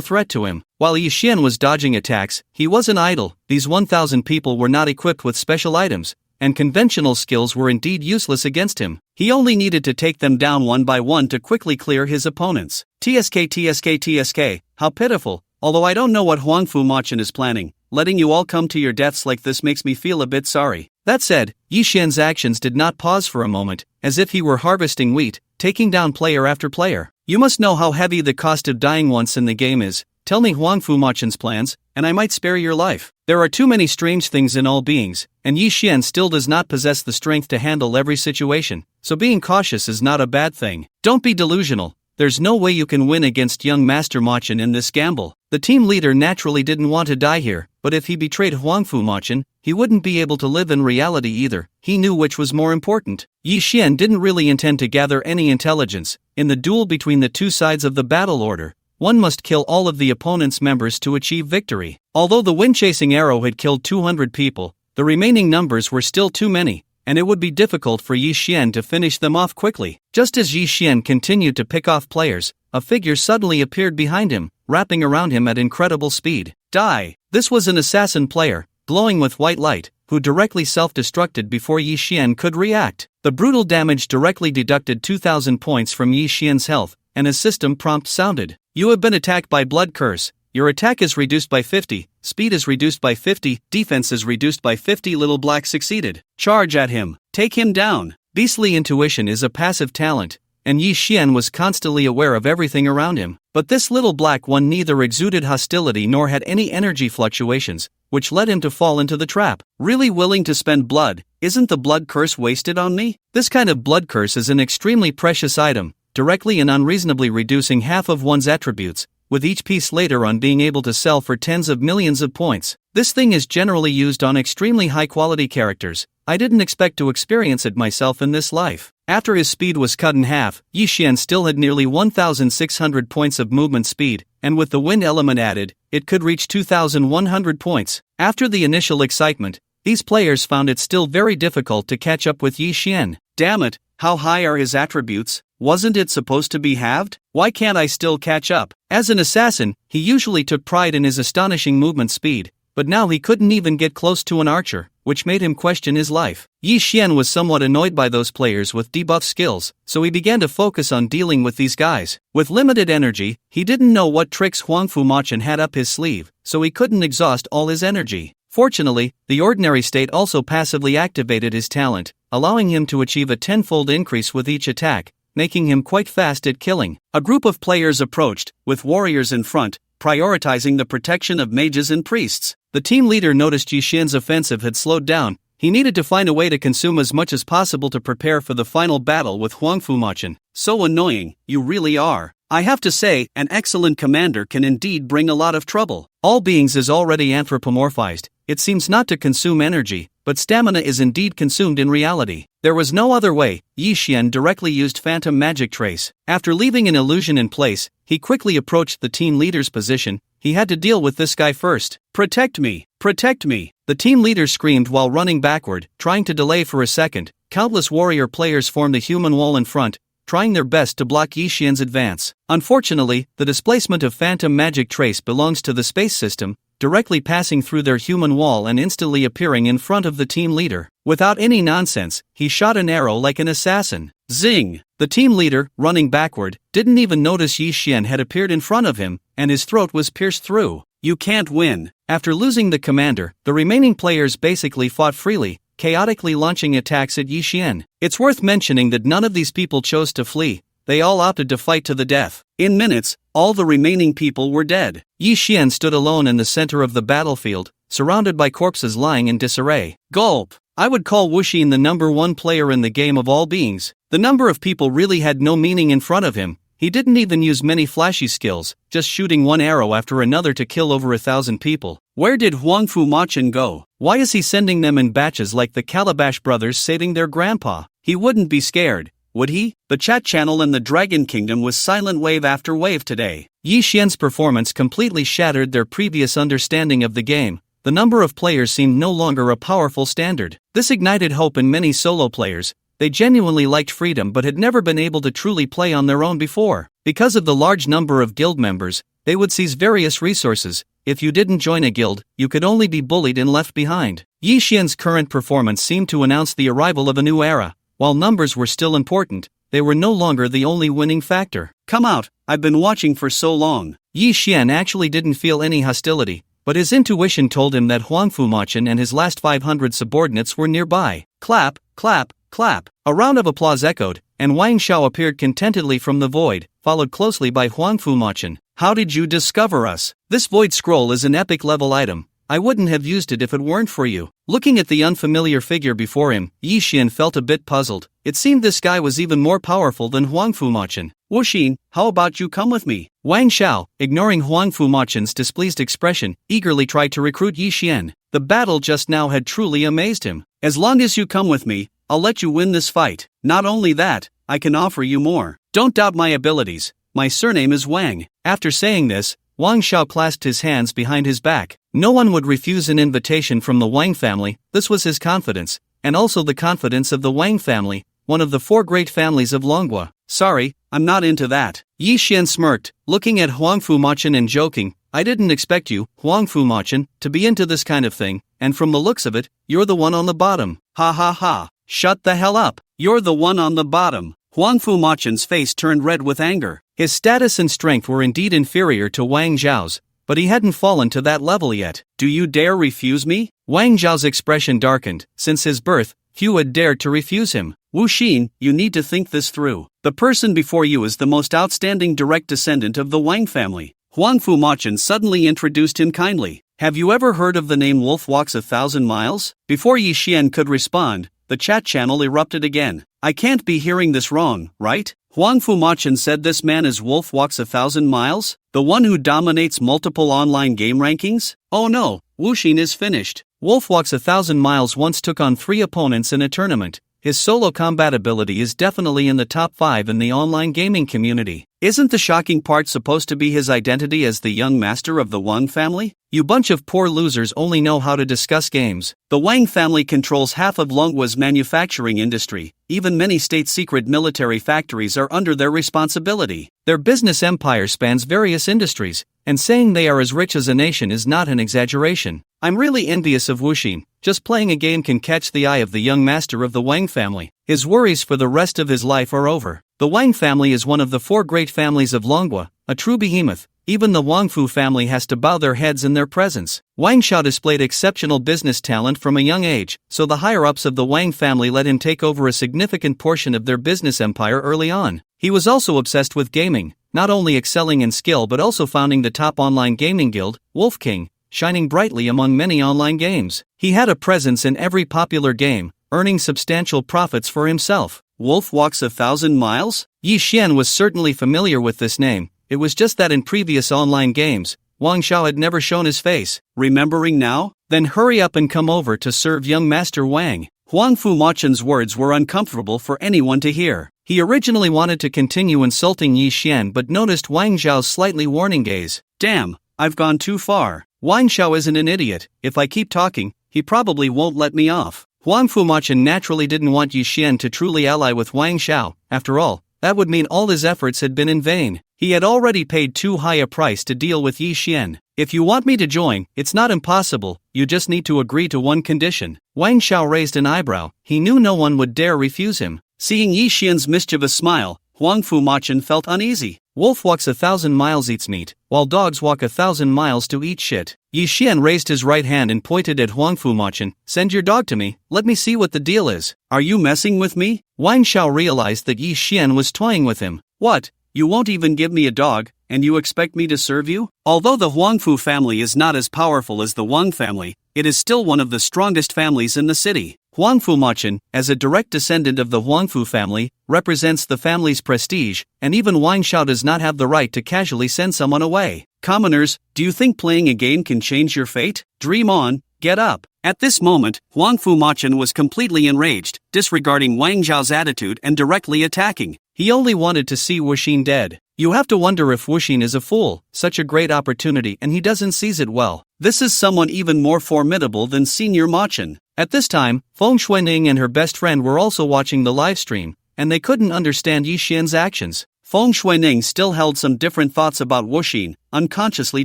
threat to him. While Yi Xian was dodging attacks, he wasn't idle. These 1,000 people were not equipped with special items, and conventional skills were indeed useless against him. He only needed to take them down one by one to quickly clear his opponents. TSK, how pitiful. Although I don't know what Huang Fumachen is planning, letting you all come to your deaths like this makes me feel a bit sorry. That said, Yi Xian's actions did not pause for a moment, as if he were harvesting wheat, taking down player after player. You must know how heavy the cost of dying once in the game is. Tell me Huang Fumachen's plans, and I might spare your life. There are too many strange things in all beings, and Yi Xian still does not possess the strength to handle every situation, so being cautious is not a bad thing. Don't be delusional. There's no way you can win against young Master Machen in this gamble. The team leader naturally didn't want to die here, but if he betrayed Huang Fumachen, he wouldn't be able to live in reality either. He knew which was more important. Yi Xian didn't really intend to gather any intelligence. In the duel between the two sides of the battle order, one must kill all of the opponent's members to achieve victory. Although the wind-chasing arrow had killed 200 people, the remaining numbers were still too many, and it would be difficult for Yi Xian to finish them off quickly. Just as Yi Xian continued to pick off players, a figure suddenly appeared behind him, wrapping around him at incredible speed. Die! This was an assassin player, glowing with white light, who directly self-destructed before Yi Xian could react. The brutal damage directly deducted 2,000 points from Yi Xian's health, and a system prompt sounded. You have been attacked by Blood Curse. Your attack is reduced by 50, speed is reduced by 50, defense is reduced by 50. Little Black succeeded. Charge at him. Take him down. Beastly intuition is a passive talent, and Yi Xian was constantly aware of everything around him. But this Little Black one neither exuded hostility nor had any energy fluctuations, which led him to fall into the trap. Really willing to spend blood? Isn't the blood curse wasted on me? This kind of blood curse is an extremely precious item, directly and unreasonably reducing half of one's attributes, with each piece later on being able to sell for tens of millions of points. This thing is generally used on extremely high-quality characters. I didn't expect to experience it myself in this life. After his speed was cut in half, Yi Xian still had nearly 1,600 points of movement speed, and with the wind element added, it could reach 2,100 points. After the initial excitement, these players found it still very difficult to catch up with Yi Xian. Damn it, how high are his attributes? Wasn't it supposed to be halved? Why can't I still catch up? As an assassin, he usually took pride in his astonishing movement speed, but now he couldn't even get close to an archer, which made him question his life. Yi Xian was somewhat annoyed by those players with debuff skills, so he began to focus on dealing with these guys. With limited energy, he didn't know what tricks Huang Fumachen had up his sleeve, so he couldn't exhaust all his energy. Fortunately, the ordinary state also passively activated his talent, allowing him to achieve a tenfold increase with each attack, making him quite fast at killing. A group of players approached, with warriors in front, prioritizing the protection of mages and priests. The team leader noticed Yi Xian's offensive had slowed down. He needed to find a way to consume as much as possible to prepare for the final battle with Huang Fumachen. So annoying, you really are. I have to say, an excellent commander can indeed bring a lot of trouble. All beings is already anthropomorphized. It seems not to consume energy, but stamina is indeed consumed in reality. There was no other way. Yi Xian directly used Phantom Magic Trace. After leaving an illusion in place, he quickly approached the team leader's position, he had to deal with this guy first. Protect me! Protect me! The team leader screamed while running backward, trying to delay for a second. Countless warrior players formed a human wall in front, trying their best to block Yi Xian's advance. Unfortunately, the displacement of Phantom Magic Trace belongs to the space system, directly passing through their human wall and instantly appearing in front of the team leader. Without any nonsense, he shot an arrow like an assassin. Zing! The team leader, running backward, didn't even notice Yi Xian had appeared in front of him, and his throat was pierced through. You can't win. After losing the commander, the remaining players basically fought freely, chaotically launching attacks at Yi Xian. It's worth mentioning that none of these people chose to flee, they all opted to fight to the death. In minutes, all the remaining people were dead. Yi Xian stood alone in the center of the battlefield, surrounded by corpses lying in disarray. Gulp! I would call Wuxin the number one player in the game of all beings. The number of people really had no meaning in front of him. He didn't even use many flashy skills, just shooting one arrow after another to kill over 1,000 people. Where did Huangfu Machin go? Why is he sending them in batches like the Calabash brothers saving their grandpa? He wouldn't be scared, would he? The chat channel in the Dragon Kingdom was silent wave after wave today. Yi Xian's performance completely shattered their previous understanding of the game. The number of players seemed no longer a powerful standard. This ignited hope in many solo players. They genuinely liked freedom but had never been able to truly play on their own before. Because of the large number of guild members, they would seize various resources. If you didn't join a guild, you could only be bullied and left behind. Yi Xian's current performance seemed to announce the arrival of a new era. While numbers were still important, they were no longer the only winning factor. Come out, I've been watching for so long. Yi Xian actually didn't feel any hostility, but his intuition told him that Huangfu Machin and his last 500 subordinates were nearby. Clap, clap, clap. A round of applause echoed, and Wang Xiao appeared contentedly from the void, followed closely by Huangfu Machin. How did you discover us? This void scroll is an epic level item. I wouldn't have used it if it weren't for you. Looking at the unfamiliar figure before him, Yi Xian felt a bit puzzled. It seemed this guy was even more powerful than Huangfu Machin. Wuxin, how about you come with me? Wang Xiao, ignoring Huangfu Machin's displeased expression, eagerly tried to recruit Yi Xian. The battle just now had truly amazed him. As long as you come with me, I'll let you win this fight. Not only that, I can offer you more. Don't doubt my abilities. My surname is Wang. After saying this, Wang Xiao clasped his hands behind his back. No one would refuse an invitation from the Wang family. This was his confidence, and also the confidence of the Wang family, one of the 4 great families of Longwa. Sorry, I'm not into that. Yi Xian smirked, looking at Huangfu Machin and joking. I didn't expect you, Huangfu Machin, to be into this kind of thing, and from the looks of it, you're the one on the bottom. Ha ha ha. Shut the hell up. You're the one on the bottom. Huangfu Machin's face turned red with anger. His status and strength were indeed inferior to Wang Zhao's, but he hadn't fallen to that level yet. Do you dare refuse me? Wang Zhao's expression darkened. Since his birth, few had dared to refuse him. Wuxin, you need to think this through. The person before you is the most outstanding direct descendant of the Wang family. Huangfu Machin suddenly introduced him kindly. Have you ever heard of the name Wolf Walks 1,000 Miles? Before Yi Xian could respond, the chat channel erupted again. I can't be hearing this wrong, right? Huangfu Machin said this man is Wolf Walks 1,000 Miles? The one who dominates multiple online game rankings? Oh no, Wuxin is finished. Wolf Walks 1,000 Miles once took on 3 opponents in a tournament. His solo combat ability is definitely in the top 5 in the online gaming community. Isn't the shocking part supposed to be his identity as the young master of the Wang family? You bunch of poor losers only know how to discuss games. The Wang family controls half of Longwa's manufacturing industry. Even many state-secret military factories are under their responsibility. Their business empire spans various industries, and saying they are as rich as a nation is not an exaggeration. I'm really envious of Wuxin. Just playing a game can catch the eye of the young master of the Wang family. His worries for the rest of his life are over. The Wang family is one of the 4 great families of Longwa, a true behemoth. Even the Wangfu family has to bow their heads in their presence. Wang Xiao displayed exceptional business talent from a young age, so the higher-ups of the Wang family let him take over a significant portion of their business empire early on. He was also obsessed with gaming, not only excelling in skill but also founding the top online gaming guild, Wolf King, shining brightly among many online games. He had a presence in every popular game, earning substantial profits for himself. Wolf Walks 1,000 Miles? Yi Xian was certainly familiar with this name. It was just that in previous online games, Wang Xiao had never shown his face. Remembering now? Then hurry up and come over to serve young Master Wang. Huangfu Machin's words were uncomfortable for anyone to hear. He originally wanted to continue insulting Yi Xian but noticed Wang Zhao's slightly warning gaze. Damn, I've gone too far. Wang Xiao isn't an idiot. If I keep talking, he probably won't let me off. Huang Fumachin naturally didn't want Yi Xian to truly ally with Wang Xiao. After all, that would mean all his efforts had been in vain. He had already paid too high a price to deal with Yi Xian. If you want me to join, it's not impossible, you just need to agree to one condition. Wang Xiao raised an eyebrow. He knew no one would dare refuse him. Seeing Yi Xian's mischievous smile, Huang Fumachin felt uneasy. Wolf walks 1,000 miles eats meat, while dogs walk 1,000 miles to eat shit. Yi Xian raised his right hand and pointed at Huang Fumachin. Send your dog to me, let me see what the deal is. Are you messing with me? Wang Xiao realized that Yi Xian was toying with him. What? You won't even give me a dog, and you expect me to serve you? Although the Huangfu family is not as powerful as the Wang family, it is still one of the strongest families in the city. Huang Fumachin, as a direct descendant of the Huangfu family, represents the family's prestige, and even Wang Xiao does not have the right to casually send someone away. Commoners, do you think playing a game can change your fate? Dream on, get up. At this moment, Huang Fumachin was completely enraged, disregarding Wang Xiao's attitude and directly attacking. He only wanted to see Wuxin dead. You have to wonder if Wuxin is a fool, such a great opportunity and he doesn't seize it well. This is someone even more formidable than Senior Machin. At this time, Feng Xuening and her best friend were also watching the live stream, and they couldn't understand Yi Xian's actions. Feng Xuening still held some different thoughts about Wuxin, unconsciously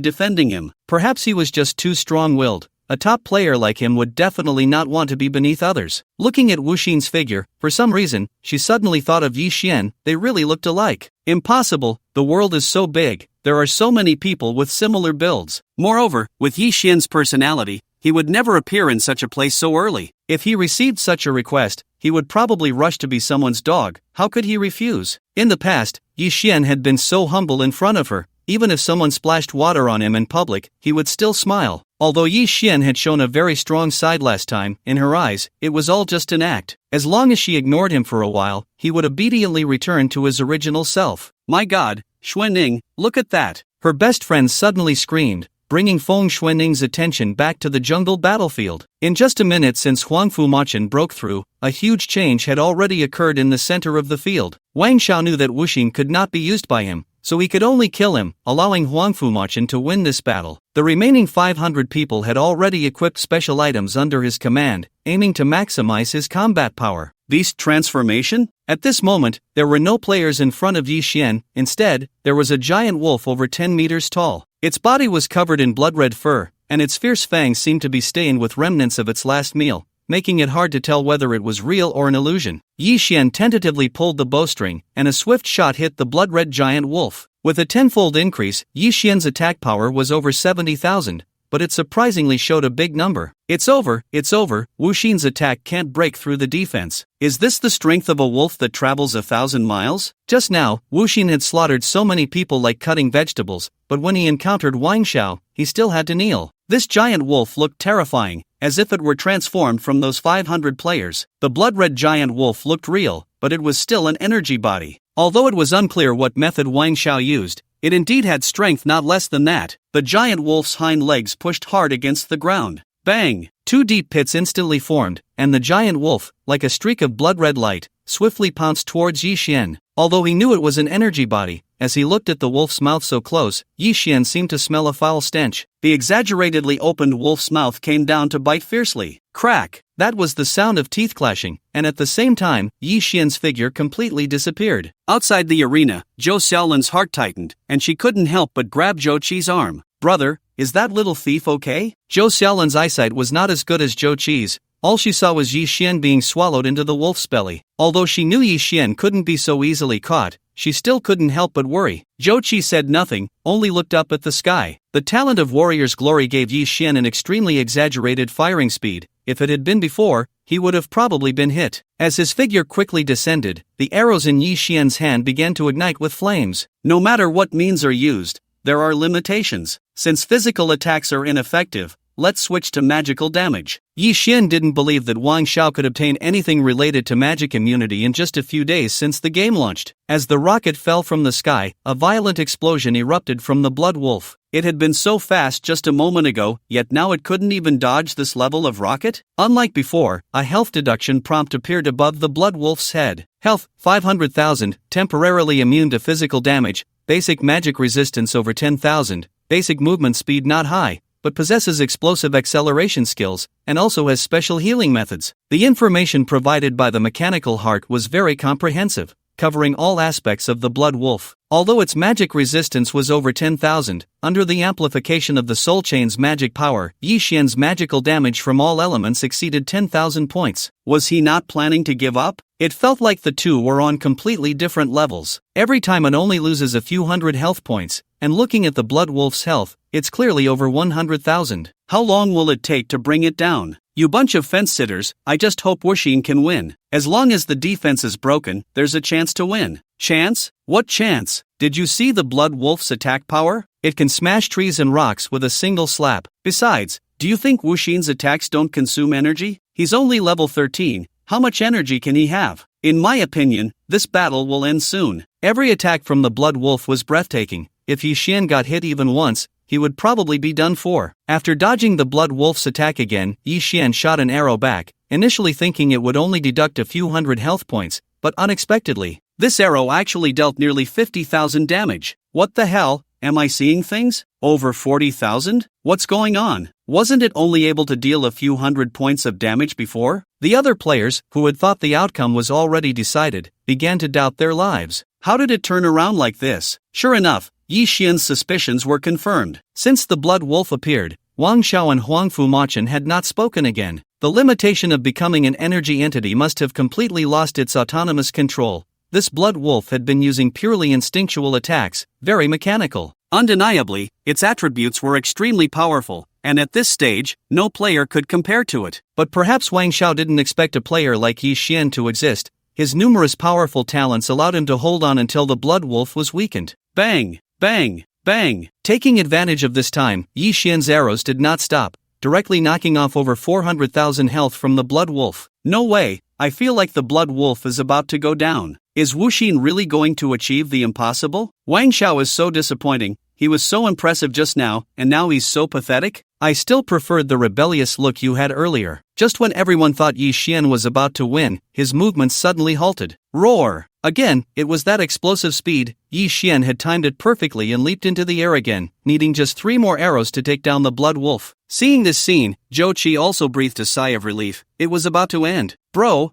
defending him. Perhaps he was just too strong-willed. A top player like him would definitely not want to be beneath others. Looking at Wuxin's figure, for some reason, she suddenly thought of Yi Xian. They really looked alike. Impossible, the world is so big, there are so many people with similar builds. Moreover, with Yi Xian's personality, he would never appear in such a place so early. If he received such a request, he would probably rush to be someone's dog. How could he refuse? In the past, Yi Xian had been so humble in front of her. Even if someone splashed water on him in public, he would still smile. Although Yi Xian had shown a very strong side last time, in her eyes, it was all just an act. As long as she ignored him for a while, he would obediently return to his original self. My God, Xuening, look at that! Her best friend suddenly screamed, bringing Feng Xuening's attention back to the jungle battlefield. In just a minute since Huang Fumachin broke through, a huge change had already occurred in the center of the field. Wang Xiao knew that Wuxin could not be used by him, so he could only kill him, allowing Huang Fumachin to win this battle. The remaining 500 people had already equipped special items under his command, aiming to maximize his combat power. Beast transformation? At this moment, there were no players in front of Yi Xian. Instead, there was a giant wolf over 10 meters tall. Its body was covered in blood-red fur, and its fierce fangs seemed to be stained with remnants of its last meal, making it hard to tell whether it was real or an illusion. Yi Xian tentatively pulled the bowstring, and a swift shot hit the blood-red giant wolf. With a tenfold increase, Yi Xian's attack power was over 70,000, but it surprisingly showed a big number. It's over, Wuxin's attack can't break through the defense. Is this the strength of a wolf that travels 1,000 miles? Just now, Wuxin had slaughtered so many people like cutting vegetables, but when he encountered Wang Xiao, he still had to kneel. This giant wolf looked terrifying, as if it were transformed from those 500 players. The blood-red giant wolf looked real, but it was still an energy body. Although it was unclear what method Wang Xiao used, it indeed had strength not less than that. The giant wolf's hind legs pushed hard against the ground. Bang! 2 deep pits instantly formed, and the giant wolf, like a streak of blood-red light, swiftly pounced towards Yi Xian. Although he knew it was an energy body, as he looked at the wolf's mouth so close, Yi Xian seemed to smell a foul stench. The exaggeratedly opened wolf's mouth came down to bite fiercely. Crack! That was the sound of teeth clashing, and at the same time, Yi Xian's figure completely disappeared. Outside the arena, Zhou Xiaolin's heart tightened, and she couldn't help but grab Zhou Qi's arm. Brother, is that little thief okay? Zhou Xiaolin's eyesight was not as good as Zhou Qi's. All she saw was Yi Xian being swallowed into the wolf's belly. Although she knew Yi Xian couldn't be so easily caught, she still couldn't help but worry. Zhou Qi said nothing, only looked up at the sky. The talent of Warrior's Glory gave Yi Xian an extremely exaggerated firing speed. If it had been before, he would have probably been hit. As his figure quickly descended, the arrows in Yi Xian's hand began to ignite with flames. No matter what means are used, there are limitations. Since physical attacks are ineffective, let's switch to magical damage. Yi Xian didn't believe that Wang Xiao could obtain anything related to magic immunity in just a few days since the game launched. As the rocket fell from the sky, a violent explosion erupted from the blood wolf. It had been so fast just a moment ago, yet now it couldn't even dodge this level of rocket? Unlike before, a health deduction prompt appeared above the blood wolf's head. Health, 500,000, temporarily immune to physical damage, basic magic resistance over 10,000, basic movement speed not high, but possesses explosive acceleration skills, and also has special healing methods. The information provided by the mechanical heart was very comprehensive, covering all aspects of the Blood Wolf. Although its magic resistance was over 10,000, under the amplification of the Soul Chain's magic power, Yi Xian's magical damage from all elements exceeded 10,000 points. Was he not planning to give up? It felt like the two were on completely different levels. Every time it only loses a few hundred health points, and looking at the Blood Wolf's health, it's clearly over 100,000. How long will it take to bring it down? You bunch of fence-sitters, I just hope Wuxin can win. As long as the defense is broken, there's a chance to win. Chance? What chance? Did you see the Blood Wolf's attack power? It can smash trees and rocks with a single slap. Besides, do you think Wuxin's attacks don't consume energy? He's only level 13, how much energy can he have? In my opinion, this battle will end soon. Every attack from the Blood Wolf was breathtaking. If Yi Xian got hit even once, he would probably be done for. After dodging the Blood Wolf's attack again, Yi Xian shot an arrow back, initially thinking it would only deduct a few hundred health points, but unexpectedly, this arrow actually dealt nearly 50,000 damage. What the hell? Am I seeing things? Over 40,000? What's going on? Wasn't it only able to deal a few hundred points of damage before? The other players, who had thought the outcome was already decided, began to doubt their lives. How did it turn around like this? Sure enough, Yi Xian's suspicions were confirmed. Since the Blood Wolf appeared, Wang Xiao and Huang Fumachen had not spoken again. The limitation of becoming an energy entity must have completely lost its autonomous control. This Blood Wolf had been using purely instinctual attacks, very mechanical. Undeniably, its attributes were extremely powerful, and at this stage, no player could compare to it. But perhaps Wang Xiao didn't expect a player like Yi Xian to exist. His numerous powerful talents allowed him to hold on until the Blood Wolf was weakened. Bang! Bang! Bang! Taking advantage of this time, Yi Xian's arrows did not stop, directly knocking off over 400,000 health from the Blood Wolf. No way, I feel like the Blood Wolf is about to go down. Is Wuxin really going to achieve the impossible? Wang Xiao is so disappointing. He was so impressive just now, and now he's so pathetic? I still preferred the rebellious look you had earlier. Just when everyone thought Yi Xian was about to win, his movements suddenly halted. Roar! Again, it was that explosive speed. Yi Xian had timed it perfectly and leaped into the air again, needing just 3 more arrows to take down the Blood Wolf. Seeing this scene, Zhou Qi also breathed a sigh of relief. It was about to end. Bro,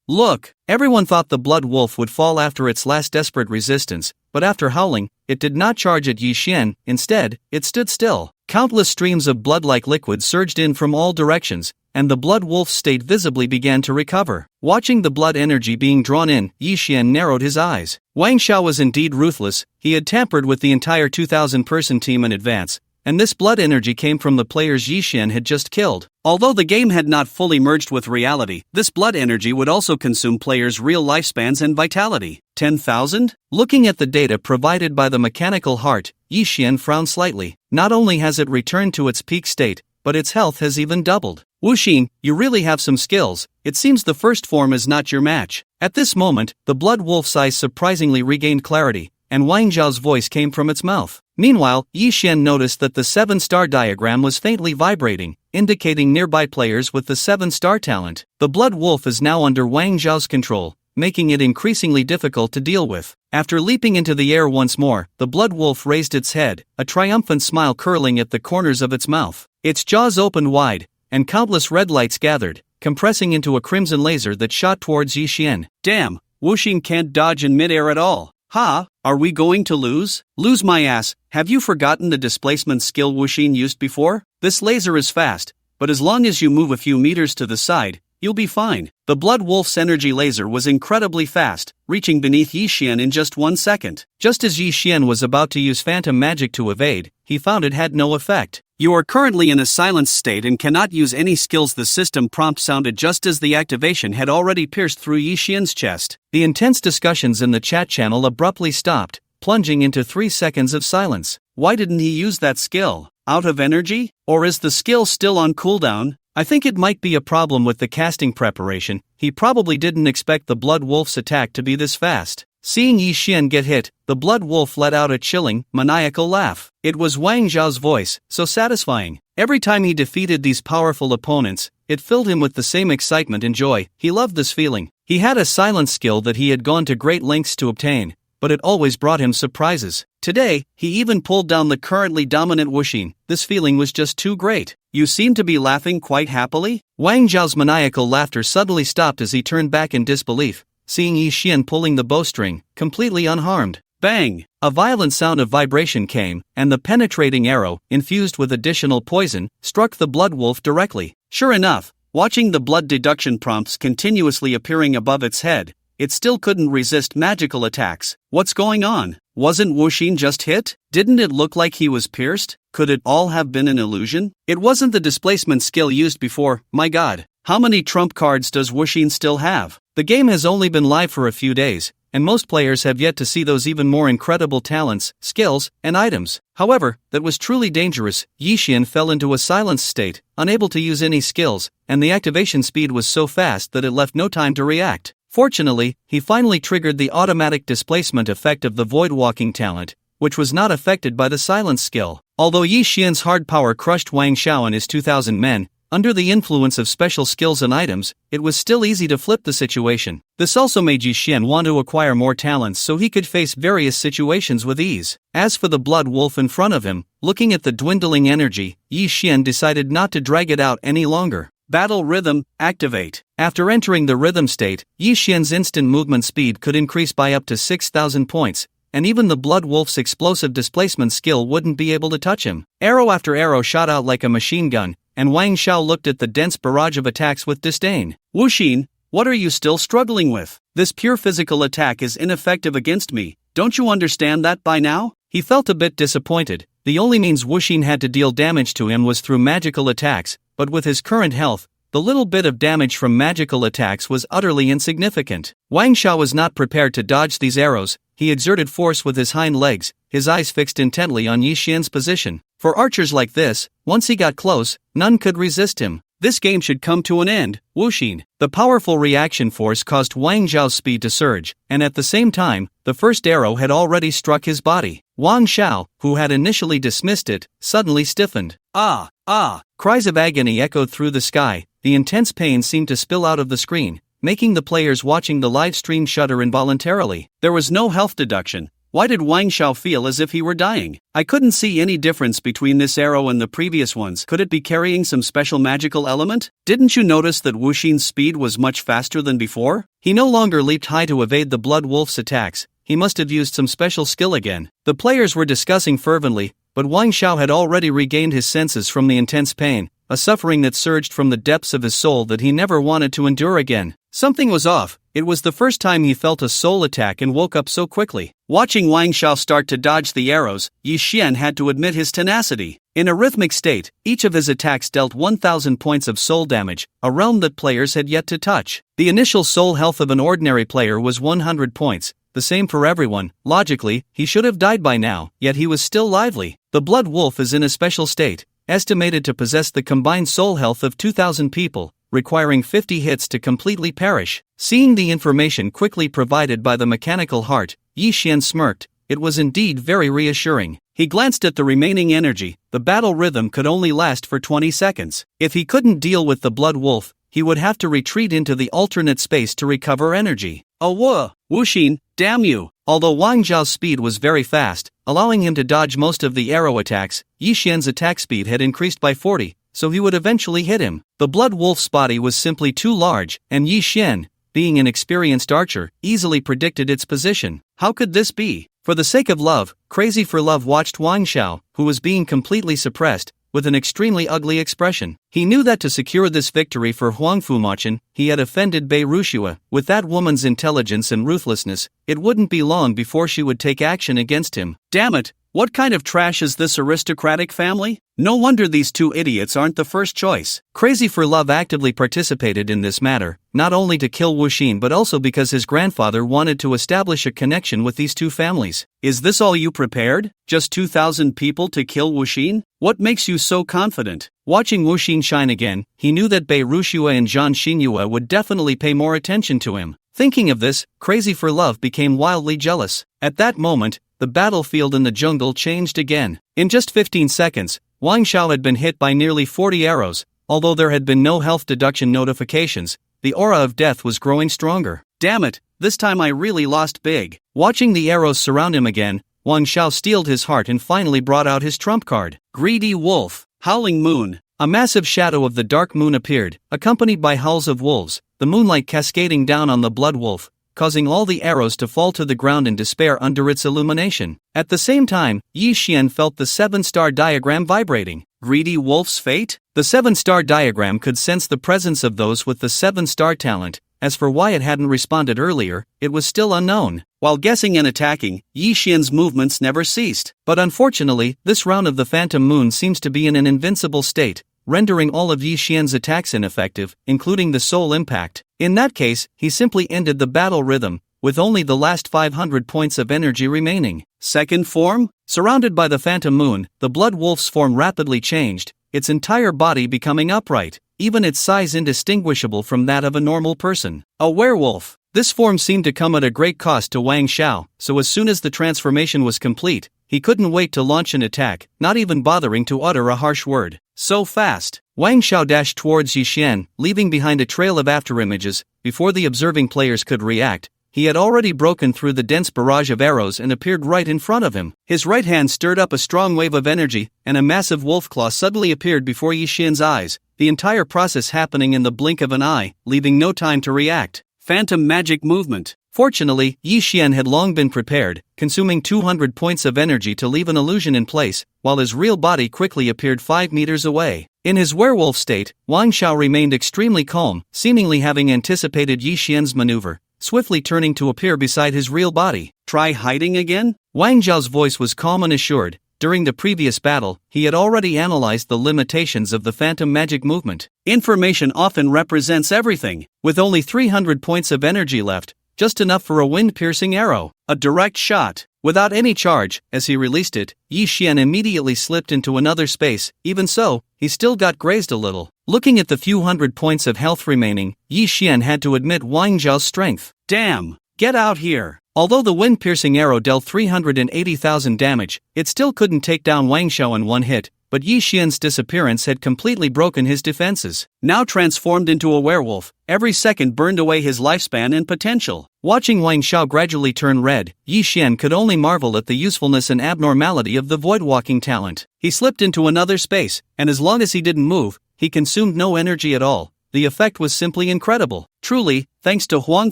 look! Everyone thought the Blood Wolf would fall after its last desperate resistance, but after howling, it did not charge at Yi Xian. Instead, it stood still. Countless streams of blood-like liquid surged in from all directions, and the Blood Wolf's state visibly began to recover. Watching the blood energy being drawn in, Yi Xian narrowed his eyes. Wang Xiao was indeed ruthless. He had tampered with the entire 2,000-person team in advance, and this blood energy came from the players Yi Xian had just killed. Although the game had not fully merged with reality, this blood energy would also consume players' real lifespans and vitality. 10,000? Looking at the data provided by the mechanical heart, Yi Xian frowned slightly. Not only has it returned to its peak state, but its health has even doubled. Wuxin, you really have some skills. It seems the first form is not your match. At this moment, the Blood Wolf's eyes surprisingly regained clarity, and Wang Zhao's voice came from its mouth. Meanwhile, Yi Xian noticed that the 7-star diagram was faintly vibrating, indicating nearby players with the 7-star talent. The Blood Wolf is now under Wang Zhao's control, making it increasingly difficult to deal with. After leaping into the air once more, the Blood Wolf raised its head, a triumphant smile curling at the corners of its mouth. Its jaws opened wide, and countless red lights gathered, compressing into a crimson laser that shot towards Yi Xian. Damn, Wuxin can't dodge in midair at all. Ha, are we going to lose? Lose my ass, have you forgotten the displacement skill Wuxin used before? This laser is fast, but as long as you move a few meters to the side, you'll be fine. The Blood Wolf's energy laser was incredibly fast, reaching beneath Yi Xian in just 1 second. Just as Yi Xian was about to use phantom magic to evade, he found it had no effect. You are currently in a silence state and cannot use any skills. The system prompt sounded just as the activation had already pierced through Yi Xian's chest. The intense discussions in the chat channel abruptly stopped, plunging into 3 seconds of silence. Why didn't he use that skill? Out of energy? Or is the skill still on cooldown? I think it might be a problem with the casting preparation. He probably didn't expect the Blood Wolf's attack to be this fast. Seeing Yi Xian get hit, the Blood Wolf let out a chilling, maniacal laugh. It was Wang Zhao's voice, so satisfying. Every time he defeated these powerful opponents, it filled him with the same excitement and joy. He loved this feeling. He had a silence skill that he had gone to great lengths to obtain, but it always brought him surprises. Today, he even pulled down the currently dominant Wuxin. This feeling was just too great. You seem to be laughing quite happily? Wang Zhao's maniacal laughter suddenly stopped as he turned back in disbelief, seeing Yi Xian pulling the bowstring, completely unharmed. Bang! A violent sound of vibration came, and the penetrating arrow, infused with additional poison, struck the blood wolf directly. Sure enough, watching the blood deduction prompts continuously appearing above its head, it still couldn't resist magical attacks. What's going on? Wasn't Wuxin just hit? Didn't it look like he was pierced? Could it all have been an illusion? It wasn't the displacement skill used before. My god. How many trump cards does Wuxin still have? The game has only been live for a few days, and most players have yet to see those even more incredible talents, skills, and items. However, that was truly dangerous. Yi Xian fell into a silenced state, unable to use any skills, and the activation speed was so fast that it left no time to react. Fortunately, he finally triggered the automatic displacement effect of the void walking talent, which was not affected by the silence skill. Although Yi Xian's hard power crushed Wang Zhao and his 2,000 men, under the influence of special skills and items, it was still easy to flip the situation. This also made Yi Xian want to acquire more talents so he could face various situations with ease. As for the blood wolf in front of him, looking at the dwindling energy, Yi Xian decided not to drag it out any longer. Battle Rhythm, activate. After entering the rhythm state, Yi Xian's instant movement speed could increase by up to 6,000 points, and even the Blood Wolf's explosive displacement skill wouldn't be able to touch him. Arrow after arrow shot out like a machine gun, and Wang Zhao looked at the dense barrage of attacks with disdain. Wuxin, what are you still struggling with? This pure physical attack is ineffective against me. Don't you understand that by now? He felt a bit disappointed. The only means Wuxin had to deal damage to him was through magical attacks, but with his current health, the little bit of damage from magical attacks was utterly insignificant. Wang Zhao was not prepared to dodge these arrows. He exerted force with his hind legs, his eyes fixed intently on Yi Xian's position. For archers like this, once he got close, none could resist him. This game should come to an end. Wuxin. The powerful reaction force caused Wang Zhao's speed to surge, and at the same time, the first arrow had already struck his body. Wang Zhao, who had initially dismissed it, suddenly stiffened. Ah! Ah! Cries of agony echoed through the sky. The intense pain seemed to spill out of the screen, making the players watching the live stream shudder involuntarily. There was no health deduction. Why did Wang Zhao feel as if he were dying? I couldn't see any difference between this arrow and the previous ones. Could it be carrying some special magical element? Didn't you notice that Wuxin's speed was much faster than before? He no longer leaped high to evade the Blood Wolf's attacks. He must have used some special skill again. The players were discussing fervently, but Wang Zhao had already regained his senses from the intense pain, a suffering that surged from the depths of his soul that he never wanted to endure again. Something was off. It was the first time he felt a soul attack and woke up so quickly. Watching Wang Zhao start to dodge the arrows, Yi Xian had to admit his tenacity. In a rhythmic state, each of his attacks dealt 1,000 points of soul damage, a realm that players had yet to touch. The initial soul health of an ordinary player was 100 points, the same for everyone. Logically, he should have died by now, yet he was still lively. The Blood Wolf is in a special state, estimated to possess the combined soul health of 2,000 people, requiring 50 hits to completely perish. Seeing the information quickly provided by the mechanical heart, Yi Xian smirked. It was indeed very reassuring. He glanced at the remaining energy. The battle rhythm could only last for 20 seconds. If he couldn't deal with the Blood Wolf, he would have to retreat into the alternate space to recover energy. Oh, Wuxin, damn you! Although Wang Zhao's speed was very fast, allowing him to dodge most of the arrow attacks, Yi Xian's attack speed had increased by 40, so he would eventually hit him. The Blood Wolf's body was simply too large, and Yi Xian, being an experienced archer, easily predicted its position. How could this be? For the sake of love, Crazy for Love watched Wang Zhao, who was being completely suppressed, with an extremely ugly expression. He knew that to secure this victory for Huang Fumachin, he had offended Bei Rushua. With that woman's intelligence and ruthlessness, it wouldn't be long before she would take action against him. Damn it! What kind of trash is this aristocratic family? No wonder these two idiots aren't the first choice. Crazy for Love actively participated in this matter, not only to kill Wuxin but also because his grandfather wanted to establish a connection with these two families. Is this all you prepared? Just 2,000 people to kill Wuxin? What makes you so confident? Watching Wuxin shine again, he knew that Bei Rushua and Zhang Xinyue would definitely pay more attention to him. Thinking of this, Crazy for Love became wildly jealous. At that moment, the battlefield in the jungle changed again. In just 15 seconds, Wang Zhao had been hit by nearly 40 arrows. Although there had been no health deduction notifications, the aura of death was growing stronger. Damn it, this time I really lost big. Watching the arrows surround him again, Wang Xiao steeled his heart and finally brought out his trump card. Greedy Wolf. Howling Moon. A massive shadow of the dark moon appeared, accompanied by howls of wolves, the moonlight cascading down on the blood wolf, causing all the arrows to fall to the ground in despair under its illumination. At the same time, Yi Xian felt the 7-star diagram vibrating. Greedy Wolf's fate? The 7-star diagram could sense the presence of those with the 7-star talent. As for why it hadn't responded earlier, it was still unknown. While guessing and attacking, Yi Xian's movements never ceased. But unfortunately, this round of the Phantom Moon seems to be in an invincible state, rendering all of Yi Xian's attacks ineffective, including the soul impact. In that case, he simply ended the battle rhythm, with only the last 500 points of energy remaining. Second form? Surrounded by the Phantom Moon, the Blood Wolf's form rapidly changed, its entire body becoming upright, even its size indistinguishable from that of a normal person. A werewolf. This form seemed to come at a great cost to Wang Xiao, so as soon as the transformation was complete, he couldn't wait to launch an attack, not even bothering to utter a harsh word. So fast. Wang Xiao dashed towards Yi Xian, leaving behind a trail of afterimages. Before the observing players could react, he had already broken through the dense barrage of arrows and appeared right in front of him. His right hand stirred up a strong wave of energy, and a massive wolf claw suddenly appeared before Yi Xian's eyes, the entire process happening in the blink of an eye, leaving no time to react. Phantom Magic Movement. Fortunately, Yi Xian had long been prepared, consuming 200 points of energy to leave an illusion in place, while his real body quickly appeared 5 meters away. In his werewolf state, Wang Xiao remained extremely calm, seemingly having anticipated Yi Xian's maneuver, swiftly turning to appear beside his real body. Try hiding again? Wang Zhao's voice was calm and assured. During the previous battle, he had already analyzed the limitations of the Phantom Magic Movement. Information often represents everything. With only 300 points of energy left, just enough for a wind-piercing arrow. A direct shot. Without any charge, as he released it, Yi Xian immediately slipped into another space. Even so, he still got grazed a little. Looking at the few hundred points of health remaining, Yi Xian had to admit Wang Zhao's strength. Damn! Get out here! Although the wind-piercing arrow dealt 380,000 damage, it still couldn't take down Wang Xiao in one hit, but Yi Xian's disappearance had completely broken his defenses. Now transformed into a werewolf, every second burned away his lifespan and potential. Watching Wang Xiao gradually turn red, Yi Xian could only marvel at the usefulness and abnormality of the void-walking talent. He slipped into another space, and as long as he didn't move, he consumed no energy at all. The effect was simply incredible. Truly, thanks to Huang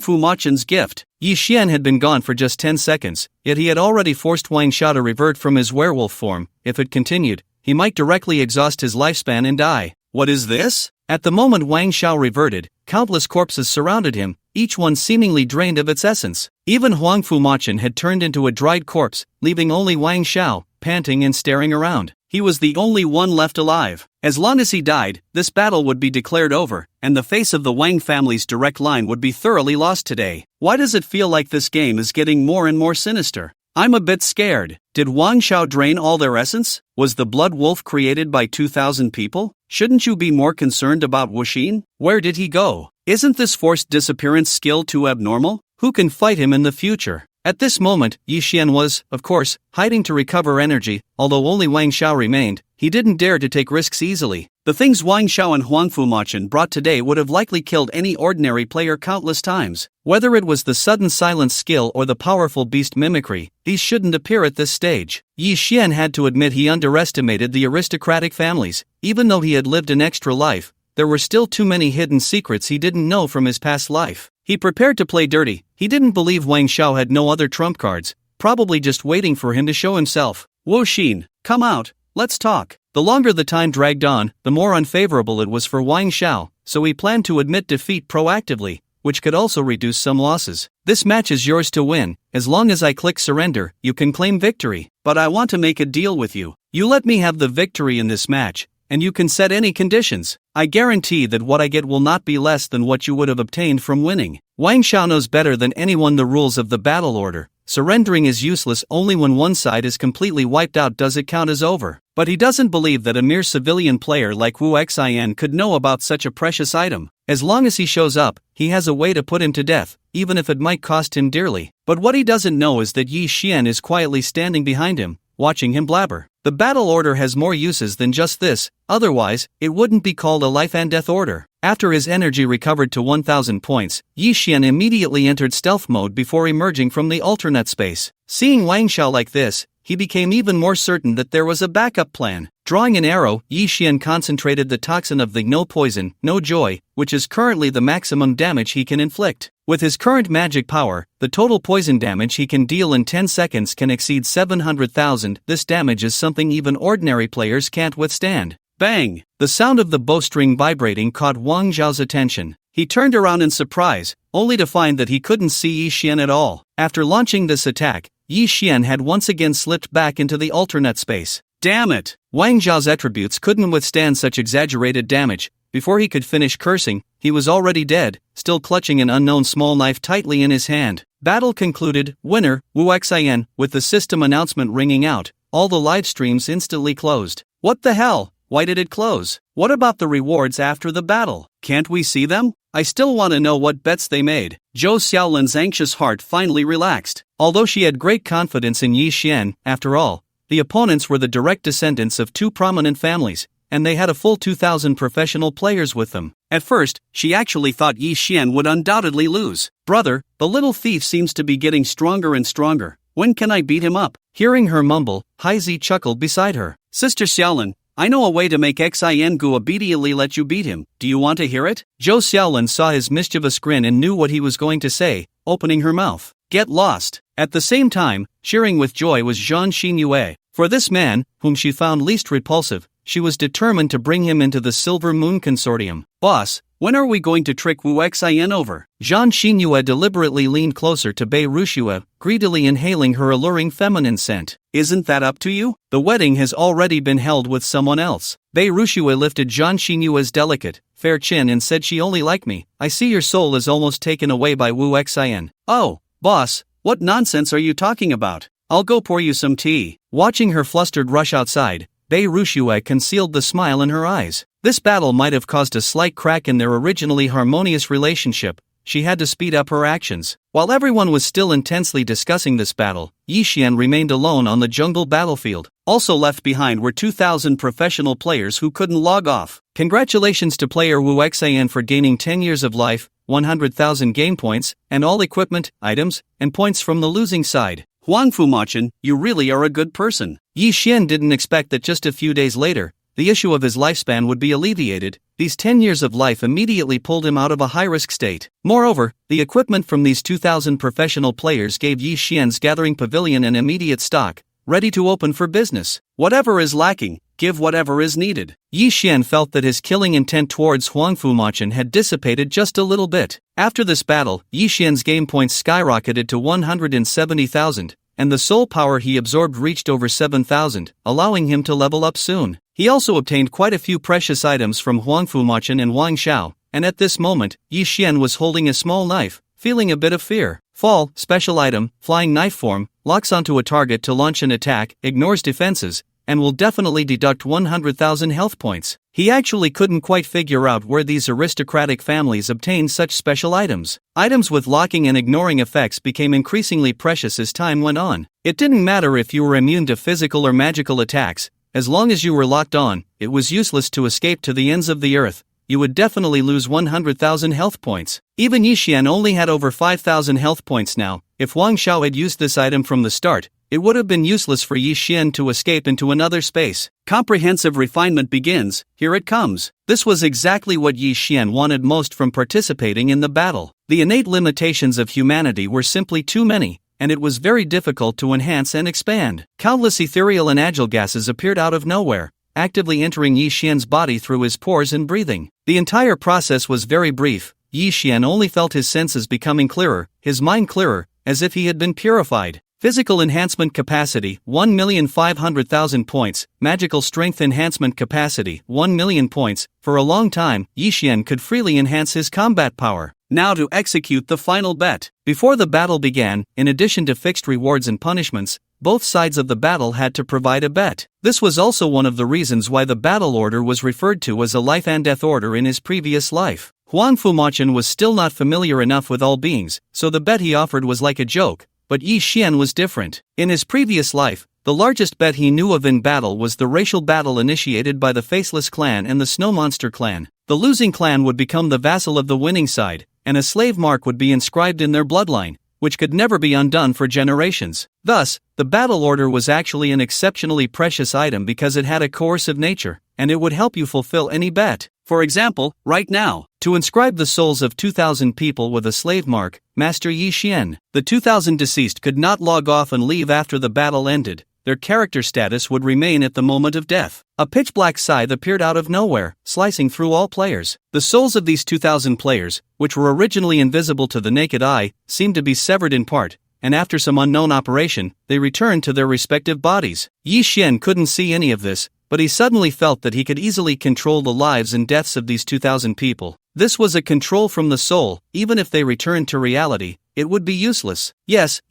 Fumachen's gift, Yi Xian had been gone for just 10 seconds, yet he had already forced Wang Xiao to revert from his werewolf form. If it continued, he might directly exhaust his lifespan and die. What is this? At the moment Wang Xiao reverted, countless corpses surrounded him, each one seemingly drained of its essence. Even Huang Fumachen had turned into a dried corpse, leaving only Wang Xiao, panting and staring around. He was the only one left alive. As long as he died, this battle would be declared over, and the face of the Wang family's direct line would be thoroughly lost today. Why does it feel like this game is getting more and more sinister? I'm a bit scared. Did Wang Xiao drain all their essence? Was the blood wolf created by 2,000 people? Shouldn't you be more concerned about Wuxin? Where did he go? Isn't this forced disappearance skill too abnormal? Who can fight him in the future? At this moment, Yi Xian was, of course, hiding to recover energy. Although only Wang Xiao remained, he didn't dare to take risks easily. The things Wang Xiao and Huang Fumachen brought today would have likely killed any ordinary player countless times. Whether it was the sudden silence skill or the powerful beast mimicry, these shouldn't appear at this stage. Yi Xian had to admit he underestimated the aristocratic families. Even though he had lived an extra life, there were still too many hidden secrets he didn't know from his past life. He prepared to play dirty. He didn't believe Wang Xiao had no other trump cards, probably just waiting for him to show himself. Wuxin, come out, let's talk. The longer the time dragged on, the more unfavorable it was for Wang Xiao, so he planned to admit defeat proactively, which could also reduce some losses. This match is yours to win. As long as I click surrender, you can claim victory. But I want to make a deal with you. You let me have the victory in this match, and you can set any conditions. I guarantee that what I get will not be less than what you would have obtained from winning. Wang Xiao knows better than anyone the rules of the battle order. Surrendering is useless only when one side is completely wiped out. Does it count as over? But he doesn't believe that a mere civilian player like Wu Xian could know about such a precious item. As long as he shows up, he has a way to put him to death, even if it might cost him dearly. But what he doesn't know is that Yi Xian is quietly standing behind him, watching him blabber. The battle order has more uses than just this, otherwise, it wouldn't be called a life and death order. After his energy recovered to 1000 points, Yi Xian immediately entered stealth mode before emerging from the alternate space. Seeing Wang Xiao like this, he became even more certain that there was a backup plan. Drawing an arrow, Yi Xian concentrated the toxin of the No Poison, No Joy, which is currently the maximum damage he can inflict. With his current magic power, the total poison damage he can deal in 10 seconds can exceed 700,000. This damage is something even ordinary players can't withstand. Bang! The sound of the bowstring vibrating caught Wang Xiao's attention. He turned around in surprise, only to find that he couldn't see Yi Xian at all. After launching this attack, Yi Xian had once again slipped back into the alternate space. Damn it! Wang Xiao's attributes couldn't withstand such exaggerated damage. Before he could finish cursing, he was already dead, still clutching an unknown small knife tightly in his hand. Battle concluded, winner, Wu Xian, with the system announcement ringing out. All the live streams instantly closed. What the hell? Why did it close? What about the rewards after the battle? Can't we see them? I still want to know what bets they made. Zhou Xiaolin's anxious heart finally relaxed. Although she had great confidence in Yi Xian, after all, the opponents were the direct descendants of two prominent families, and they had a full 2,000 professional players with them. At first, she actually thought Yi Xian would undoubtedly lose. Brother, the little thief seems to be getting stronger and stronger. When can I beat him up? Hearing her mumble, Haizi chuckled beside her. Sister Xiaolin, I know a way to make Xian Gu obediently let you beat him. Do you want to hear it? Zhou Xiaolin saw his mischievous grin and knew what he was going to say, opening her mouth. Get lost. At the same time, cheering with joy was Zhang Xinyue. For this man, whom she found least repulsive, she was determined to bring him into the Silver Moon Consortium. Boss, when are we going to trick Wu Xian over? Zhang Xinyue deliberately leaned closer to Bei Rushue, greedily inhaling her alluring feminine scent. Isn't that up to you? The wedding has already been held with someone else. Bei Rushue lifted Zhang Xinyue's delicate, fair chin and said, she only liked me. I see your soul is almost taken away by Wu Xian. Oh, boss, what nonsense are you talking about? I'll go pour you some tea. Watching her flustered rush outside, Bei Rushue concealed the smile in her eyes. This battle might have caused a slight crack in their originally harmonious relationship. She had to speed up her actions. While everyone was still intensely discussing this battle, Yi Xian remained alone on the jungle battlefield. Also left behind were 2,000 professional players who couldn't log off. Congratulations to player Wu Xian for gaining 10 years of life, 100,000 game points, and all equipment, items, and points from the losing side. Huang Fumachin, you really are a good person. Yi Xian didn't expect that just a few days later, the issue of his lifespan would be alleviated. These 10 years of life immediately pulled him out of a high-risk state. Moreover, the equipment from these 2,000 professional players gave Yi Xian's gathering pavilion an immediate stock, ready to open for business. Whatever is lacking, give whatever is needed. Yi Xian felt that his killing intent towards Huang Fumachin had dissipated just a little bit. After this battle, Yi Xian's game points skyrocketed to 170,000, and the soul power he absorbed reached over 7,000, allowing him to level up soon. He also obtained quite a few precious items from Huang Fumachin and Wang Xiao, and at this moment, Yi Xian was holding a small knife, feeling a bit of fear. Fall, special item, flying knife form, locks onto a target to launch an attack, ignores defenses, and will definitely deduct 100,000 health points. He actually couldn't quite figure out where these aristocratic families obtained such special items. Items with locking and ignoring effects became increasingly precious as time went on. It didn't matter if you were immune to physical or magical attacks. As long as you were locked on, it was useless to escape to the ends of the earth. You would definitely lose 100,000 health points. Even Yi Xian only had over 5,000 health points now. If Wang Xiao had used this item from the start, it would have been useless for Yi Xian to escape into another space. Comprehensive refinement begins. Here it comes. This was exactly what Yi Xian wanted most from participating in the battle. The innate limitations of humanity were simply too many, and it was very difficult to enhance and expand. Countless ethereal and agile gases appeared out of nowhere, actively entering Yi Xian's body through his pores and breathing. The entire process was very brief. Yi Xian only felt his senses becoming clearer, his mind clearer, as if he had been purified. Physical enhancement capacity, 1,500,000 points. Magical strength enhancement capacity, 1,000,000 points. For a long time, Yi Xian could freely enhance his combat power. Now to execute the final bet. Before the battle began, in addition to fixed rewards and punishments, both sides of the battle had to provide a bet. This was also one of the reasons why the battle order was referred to as a life and death order in his previous life. Huang Fumachin was still not familiar enough with all beings, so the bet he offered was like a joke. But Yi Xian was different. In his previous life, the largest bet he knew of in battle was the racial battle initiated by the Faceless clan and the Snow Monster clan. The losing clan would become the vassal of the winning side, and a slave mark would be inscribed in their bloodline, which could never be undone for generations. Thus, the battle order was actually an exceptionally precious item because it had a coercive nature, and it would help you fulfill any bet. For example, right now, to inscribe the souls of 2,000 people with a slave mark, Master Yi Xian, the 2,000 deceased could not log off and leave after the battle ended. Their character status would remain at the moment of death. A pitch-black scythe appeared out of nowhere, slicing through all players. The souls of these 2,000 players, which were originally invisible to the naked eye, seemed to be severed in part, and after some unknown operation, they returned to their respective bodies. Yi Xian couldn't see any of this, but he suddenly felt that he could easily control the lives and deaths of these 2,000 people. This was a control from the soul. Even if they returned to reality, it would be useless. Yes,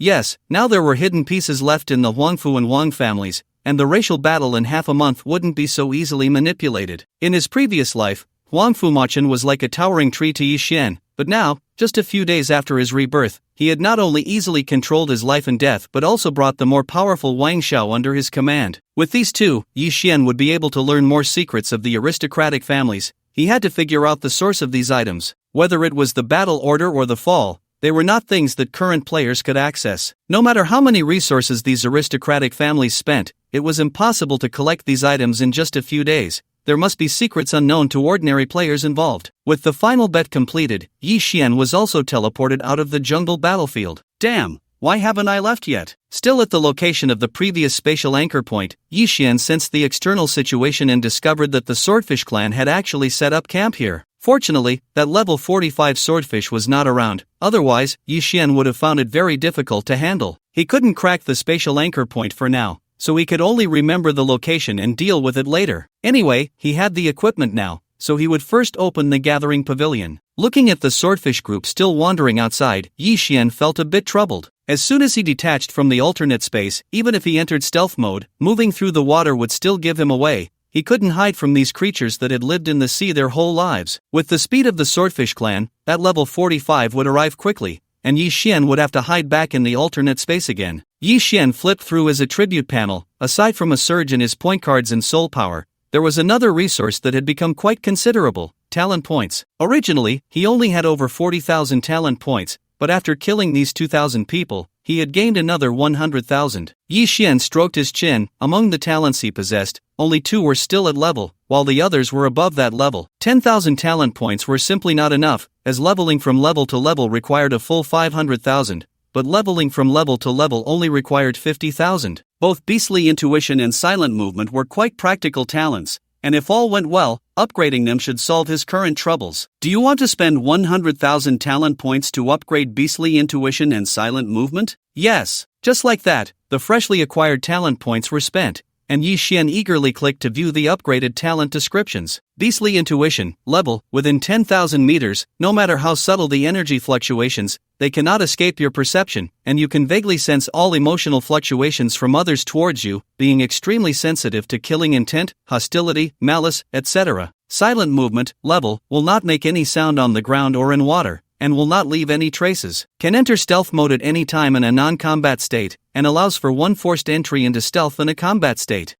now there were hidden pieces left in the Huangfu and Wang families, and the racial battle in half a month wouldn't be so easily manipulated. In his previous life, Huangfu Machan was like a towering tree to Yi Xian, but now, just a few days after his rebirth, he had not only easily controlled his life and death but also brought the more powerful Wang Xiao under his command. With these two, Yi Xian would be able to learn more secrets of the aristocratic families. He had to figure out the source of these items. Whether it was the battle order or the fall, they were not things that current players could access. No matter how many resources these aristocratic families spent, it was impossible to collect these items in just a few days. There must be secrets unknown to ordinary players involved. With the final bet completed, Yi Xian was also teleported out of the jungle battlefield. Damn, why haven't I left yet? Still at the location of the previous spatial anchor point, Yi Xian sensed the external situation and discovered that the Swordfish clan had actually set up camp here. Fortunately, that level 45 swordfish was not around, otherwise, Yi Xian would have found it very difficult to handle. He couldn't crack the spatial anchor point for now, so he could only remember the location and deal with it later. Anyway, he had the equipment now, so he would first open the gathering pavilion. Looking at the swordfish group still wandering outside, Yi Xian felt a bit troubled. As soon as he detached from the alternate space, even if he entered stealth mode, moving through the water would still give him away. He couldn't hide from these creatures that had lived in the sea their whole lives. With the speed of the Swordfish clan, that level 45 would arrive quickly, and Yi Xian would have to hide back in the alternate space again. Yi Xian flipped through his attribute panel. Aside from a surge in his point cards and soul power, there was another resource that had become quite considerable: talent points. Originally, he only had over 40,000 talent points, but after killing these 2,000 people, he had gained another 100,000. Yi Xian stroked his chin. Among the talents he possessed, only 2 were still at level, while the others were above that level. 10,000 talent points were simply not enough, as leveling from level to level required a full 500,000, but leveling from level to level only required 50,000. Both Beastly Intuition and Silent Movement were quite practical talents, and if all went well, upgrading them should solve his current troubles. Do you want to spend 100,000 talent points to upgrade Beastly Intuition and Silent Movement? Yes. Just like that, the freshly acquired talent points were spent, and Yi Xian eagerly clicked to view the upgraded talent descriptions. Beastly Intuition, level, within 10,000 meters, no matter how subtle the energy fluctuations, they cannot escape your perception, and you can vaguely sense all emotional fluctuations from others towards you, being extremely sensitive to killing intent, hostility, malice, etc. Silent Movement, level, will not make any sound on the ground or in water, and will not leave any traces. Can enter stealth mode at any time in a non-combat state, and allows for one forced entry into stealth in a combat state.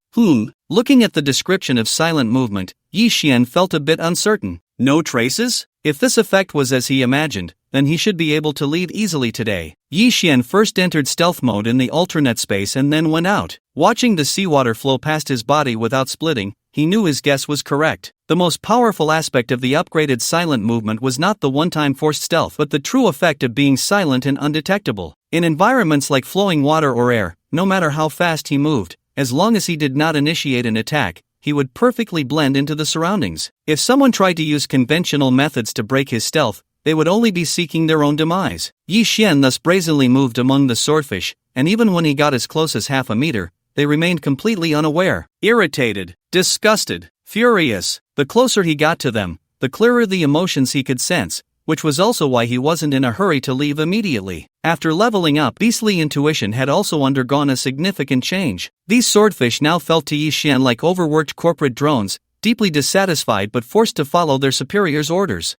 Looking at the description of Silent Movement, Yi Xian felt a bit uncertain. No traces? If this effect was as he imagined, then he should be able to leave easily today. Yi Xian first entered stealth mode in the alternate space and then went out. Watching the seawater flow past his body without splitting, he knew his guess was correct. The most powerful aspect of the upgraded Silent Movement was not the one-time forced stealth but the true effect of being silent and undetectable. In environments like flowing water or air, no matter how fast he moved, as long as he did not initiate an attack, he would perfectly blend into the surroundings. If someone tried to use conventional methods to break his stealth, they would only be seeking their own demise. Yi Xian thus brazenly moved among the swordfish, and even when he got as close as half a meter, they remained completely unaware. Irritated, disgusted, furious. The closer he got to them, the clearer the emotions he could sense, which was also why he wasn't in a hurry to leave immediately. After leveling up, Beastly Intuition had also undergone a significant change. These swordfish now felt to Yi Xian like overworked corporate drones, deeply dissatisfied but forced to follow their superiors' orders.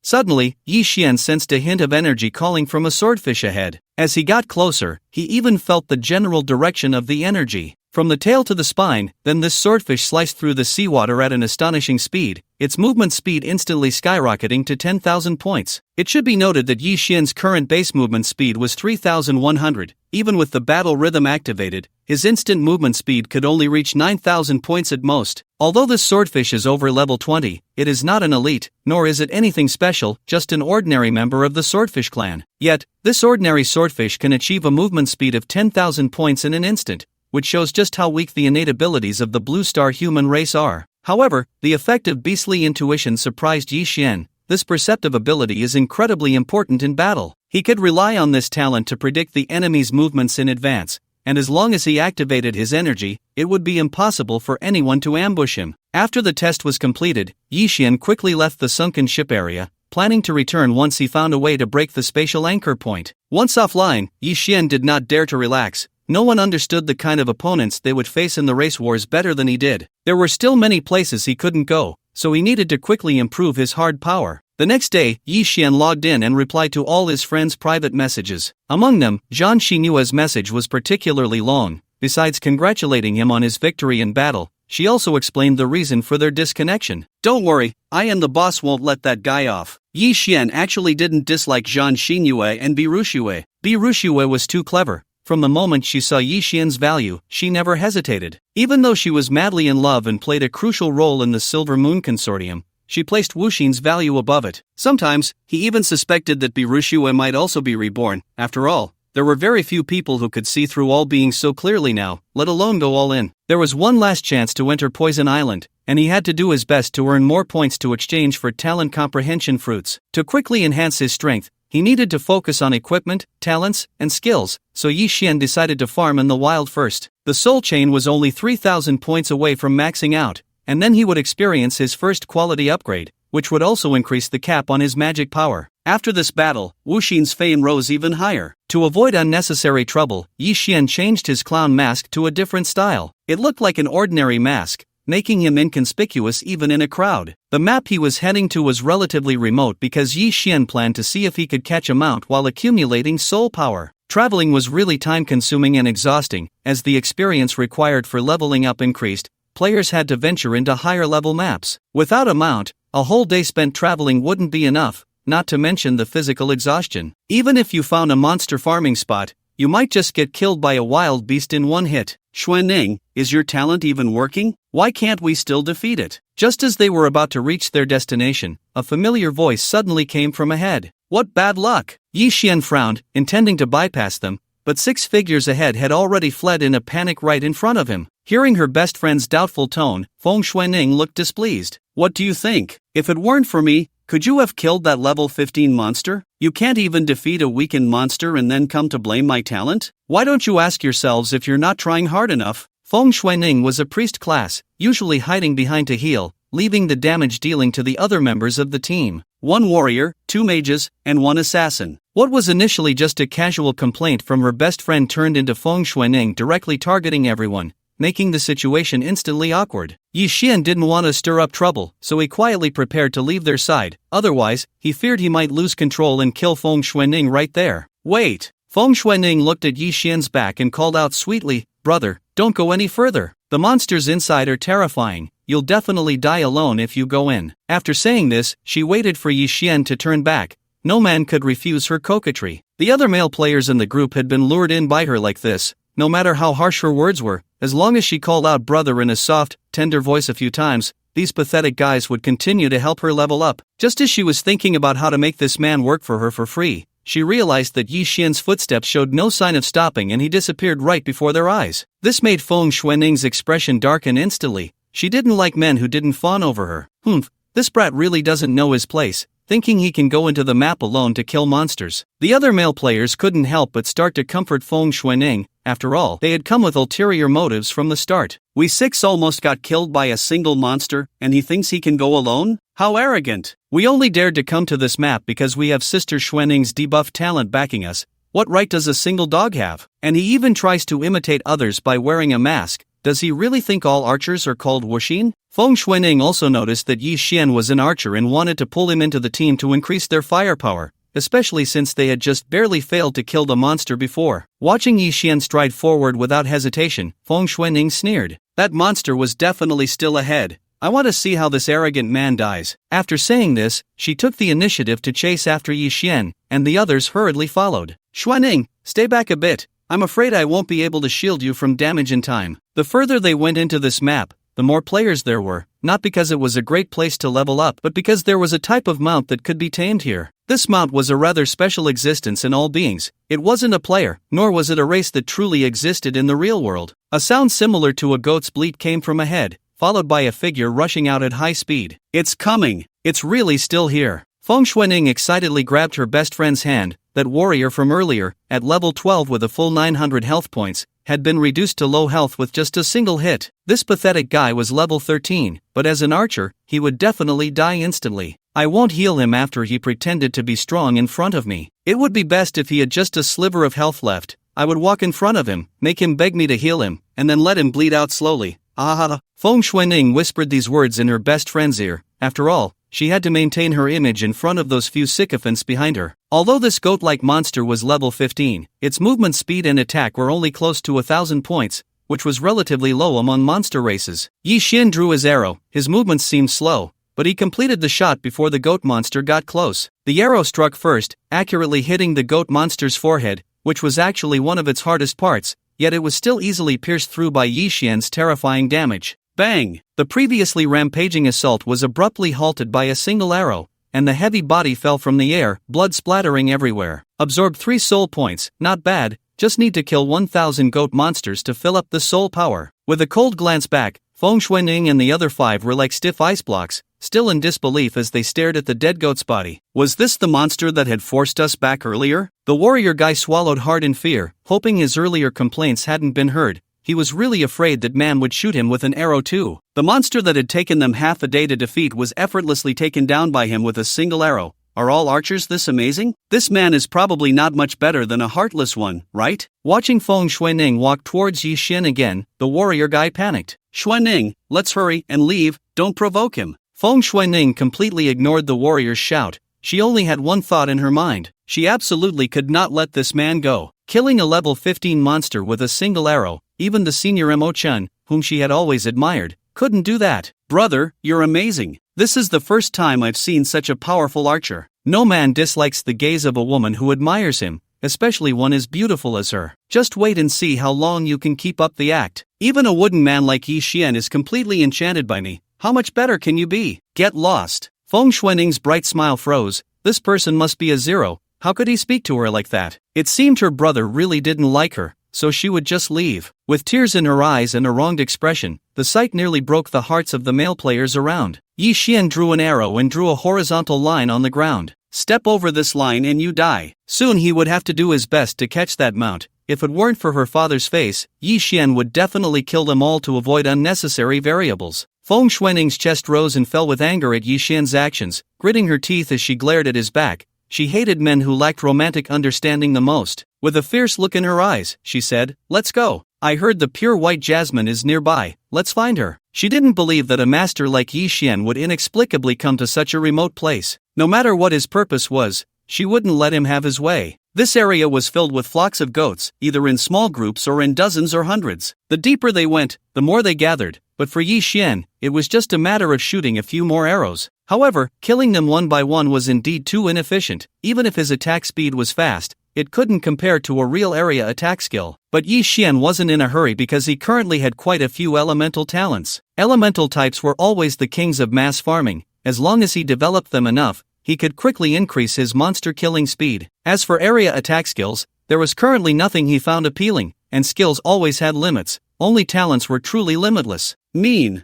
Suddenly, Yi Xian sensed a hint of energy calling from a swordfish ahead. As he got closer, he even felt the general direction of the energy. From the tail to the spine, then this swordfish sliced through the seawater at an astonishing speed, its movement speed instantly skyrocketing to 10,000 points. It should be noted that Yi Xian's current base movement speed was 3,100. Even with the battle rhythm activated, his instant movement speed could only reach 9,000 points at most. Although this swordfish is over level 20, it is not an elite, nor is it anything special, just an ordinary member of the swordfish clan. Yet, this ordinary swordfish can achieve a movement speed of 10,000 points in an instant, which shows just how weak the innate abilities of the blue star human race are. However, the effect of beastly intuition surprised Yi Xian. This perceptive ability is incredibly important in battle. He could rely on this talent to predict the enemy's movements in advance, and as long as he activated his energy, it would be impossible for anyone to ambush him. After the test was completed, Yi Xian quickly left the sunken ship area, planning to return once he found a way to break the spatial anchor point. Once offline, Yi Xian did not dare to relax. No one understood the kind of opponents they would face in the race wars better than he did. There were still many places he couldn't go, so he needed to quickly improve his hard power. The next day, Yi Xian logged in and replied to all his friends' private messages. Among them, Zhang Xinyue's message was particularly long. Besides congratulating him on his victory in battle, she also explained the reason for their disconnection. "Don't worry, I and the boss won't let that guy off." Yi Xian actually didn't dislike Zhang Xinyue and Birushue. Birushue was too clever. From the moment she saw Yi Xian's value, she never hesitated. Even though she was madly in love and played a crucial role in the Silver Moon Consortium, she placed Wu Xin's value above it. Sometimes, he even suspected that Birushue might also be reborn. After all, there were very few people who could see through all beings so clearly now, let alone go all in. There was one last chance to enter Poison Island, and he had to do his best to earn more points to exchange for talent comprehension fruits. To quickly enhance his strength, he needed to focus on equipment, talents, and skills, so Yi Xian decided to farm in the wild first. The soul chain was only 3,000 points away from maxing out, and then he would experience his first quality upgrade, which would also increase the cap on his magic power. After this battle, Wu Xin's fame rose even higher. To avoid unnecessary trouble, Yi Xian changed his clown mask to a different style. It looked like an ordinary mask, making him inconspicuous even in a crowd. The map he was heading to was relatively remote because Yi Xian planned to see if he could catch a mount while accumulating soul power. Traveling was really time-consuming and exhausting. As the experience required for leveling up increased, players had to venture into higher-level maps. Without a mount, a whole day spent traveling wouldn't be enough, not to mention the physical exhaustion. Even if you found a monster farming spot, you might just get killed by a wild beast in one hit. "Xuanning, is your talent even working? Why can't we still defeat it?" Just as they were about to reach their destination, a familiar voice suddenly came from ahead. "What bad luck!" Yi Xian frowned, intending to bypass them, but 6 figures ahead had already fled in a panic right in front of him. Hearing her best friend's doubtful tone, Feng Xuanning looked displeased. "What do you think? If it weren't for me, could you have killed that level 15 monster? You can't even defeat a weakened monster and then come to blame my talent? Why don't you ask yourselves if you're not trying hard enough?" Feng Xuanning was a priest class, usually hiding behind to heal, leaving the damage dealing to the other members of the team. 1 warrior, 2 mages, and 1 assassin. What was initially just a casual complaint from her best friend turned into Feng Xuanning directly targeting everyone, making the situation instantly awkward. Yi Xian didn't want to stir up trouble, so he quietly prepared to leave their side. Otherwise, he feared he might lose control and kill Feng Xuanning right there. "Wait!" Feng Xuanning looked at Yi Xian's back and called out sweetly, "Brother, don't go any further. The monsters inside are terrifying. You'll definitely die alone if you go in." After saying this, she waited for Yi Xian to turn back. No man could refuse her coquetry. The other male players in the group had been lured in by her like this. No matter how harsh her words were, as long as she called out brother in a soft, tender voice a few times, these pathetic guys would continue to help her level up. Just as she was thinking about how to make this man work for her for free, she realized that Yi Xian's footsteps showed no sign of stopping and he disappeared right before their eyes. This made Feng Xuanning's expression darken instantly. She didn't like men who didn't fawn over her. This brat really doesn't know his place, thinking he can go into the map alone to kill monsters. The other male players couldn't help but start to comfort Feng Xuanning. After all, they had come with ulterior motives from the start. "We 6 almost got killed by a single monster, and he thinks he can go alone? How arrogant! We only dared to come to this map because we have Sister Xuanning's debuffed talent backing us. What right does a single dog have? And he even tries to imitate others by wearing a mask. Does he really think all archers are called Wuxin?" Feng Xuanning also noticed that Yi Xian was an archer and wanted to pull him into the team to increase their firepower, especially since they had just barely failed to kill the monster before. Watching Yi Xian stride forward without hesitation, Feng Xuanning sneered. That monster was definitely still ahead. I want to see how this arrogant man dies. After saying this, she took the initiative to chase after Yi Xian, and the others hurriedly followed. Xuanning, stay back a bit. I'm afraid I won't be able to shield you from damage in time. The further they went into this map, the more players there were, not because it was a great place to level up, but because there was a type of mount that could be tamed here. This mount was a rather special existence in all beings. It wasn't a player, nor was it a race that truly existed in the real world. A sound similar to a goat's bleat came from ahead, followed by a figure rushing out at high speed. It's coming! It's really still here. Feng Xuanning excitedly grabbed her best friend's hand. That warrior from earlier, at level 12 with a full 900 health points, had been reduced to low health with just a single hit. This pathetic guy was level 13, but as an archer, he would definitely die instantly. I won't heal him after he pretended to be strong in front of me. It would be best if he had just a sliver of health left. I would walk in front of him, make him beg me to heal him, and then let him bleed out slowly. Ah! Feng Xuanning whispered these words in her best friend's ear. After all, she had to maintain her image in front of those few sycophants behind her. Although this goat-like monster was level 15, its movement speed and attack were only close to 1,000 points, which was relatively low among monster races. Yi Xian drew his arrow. His movements seemed slow, but he completed the shot before the goat monster got close. The arrow struck first, accurately hitting the goat monster's forehead, which was actually one of its hardest parts, yet it was still easily pierced through by Yi Xian's terrifying damage. Bang! The previously rampaging assault was abruptly halted by a single arrow, and the heavy body fell from the air, blood splattering everywhere. Absorb 3 soul points, not bad, just need to kill 1,000 goat monsters to fill up the soul power. With a cold glance back, Feng Xuanning and the other 5 were like stiff ice blocks, still in disbelief as they stared at the dead goat's body. Was this the monster that had forced us back earlier? The warrior guy swallowed hard in fear, hoping his earlier complaints hadn't been heard. He was really afraid that man would shoot him with an arrow too. The monster that had taken them half a day to defeat was effortlessly taken down by him with a single arrow. Are all archers this amazing? This man is probably not much better than a heartless one, right? Watching Feng Xuanning walk towards Yi Xian again, the warrior guy panicked. Xuanning, let's hurry and leave, don't provoke him. Feng Xuanning completely ignored the warrior's shout. She only had one thought in her mind. She absolutely could not let this man go. Killing a level 15 monster with a single arrow, even the senior Mo-chan, whom she had always admired, couldn't do that. Brother, you're amazing. This is the first time I've seen such a powerful archer. No man dislikes the gaze of a woman who admires him, especially one as beautiful as her. Just wait and see how long you can keep up the act. Even a wooden man like Yi Xian is completely enchanted by me. How much better can you be? Get lost. Feng Xuanning's bright smile froze. This person must be a zero. How could he speak to her like that? It seemed her brother really didn't like her, so she would just leave. With tears in her eyes and a wronged expression, the sight nearly broke the hearts of the male players around. Yi Xian drew an arrow and drew a horizontal line on the ground. Step over this line and you die. Soon he would have to do his best to catch that mount. If it weren't for her father's face, Yi Xian would definitely kill them all to avoid unnecessary variables. Feng Xuanning's chest rose and fell with anger at Yi Xian's actions, gritting her teeth as she glared at his back. She hated men who lacked romantic understanding the most. With a fierce look in her eyes, she said, "Let's go. I heard the pure white jasmine is nearby, let's find her." She didn't believe that a master like Yi Xian would inexplicably come to such a remote place. No matter what his purpose was, she wouldn't let him have his way. This area was filled with flocks of goats, either in small groups or in dozens or hundreds. The deeper they went, the more they gathered, but for Yi Xian, it was just a matter of shooting a few more arrows. However, killing them one by one was indeed too inefficient. Even if his attack speed was fast, it couldn't compare to a real area attack skill. But Yi Xian wasn't in a hurry because he currently had quite a few elemental talents. Elemental types were always the kings of mass farming. As long as he developed them enough, he could quickly increase his monster killing speed. As for area attack skills, there was currently nothing he found appealing, and skills always had limits. Only talents were truly limitless. Mean.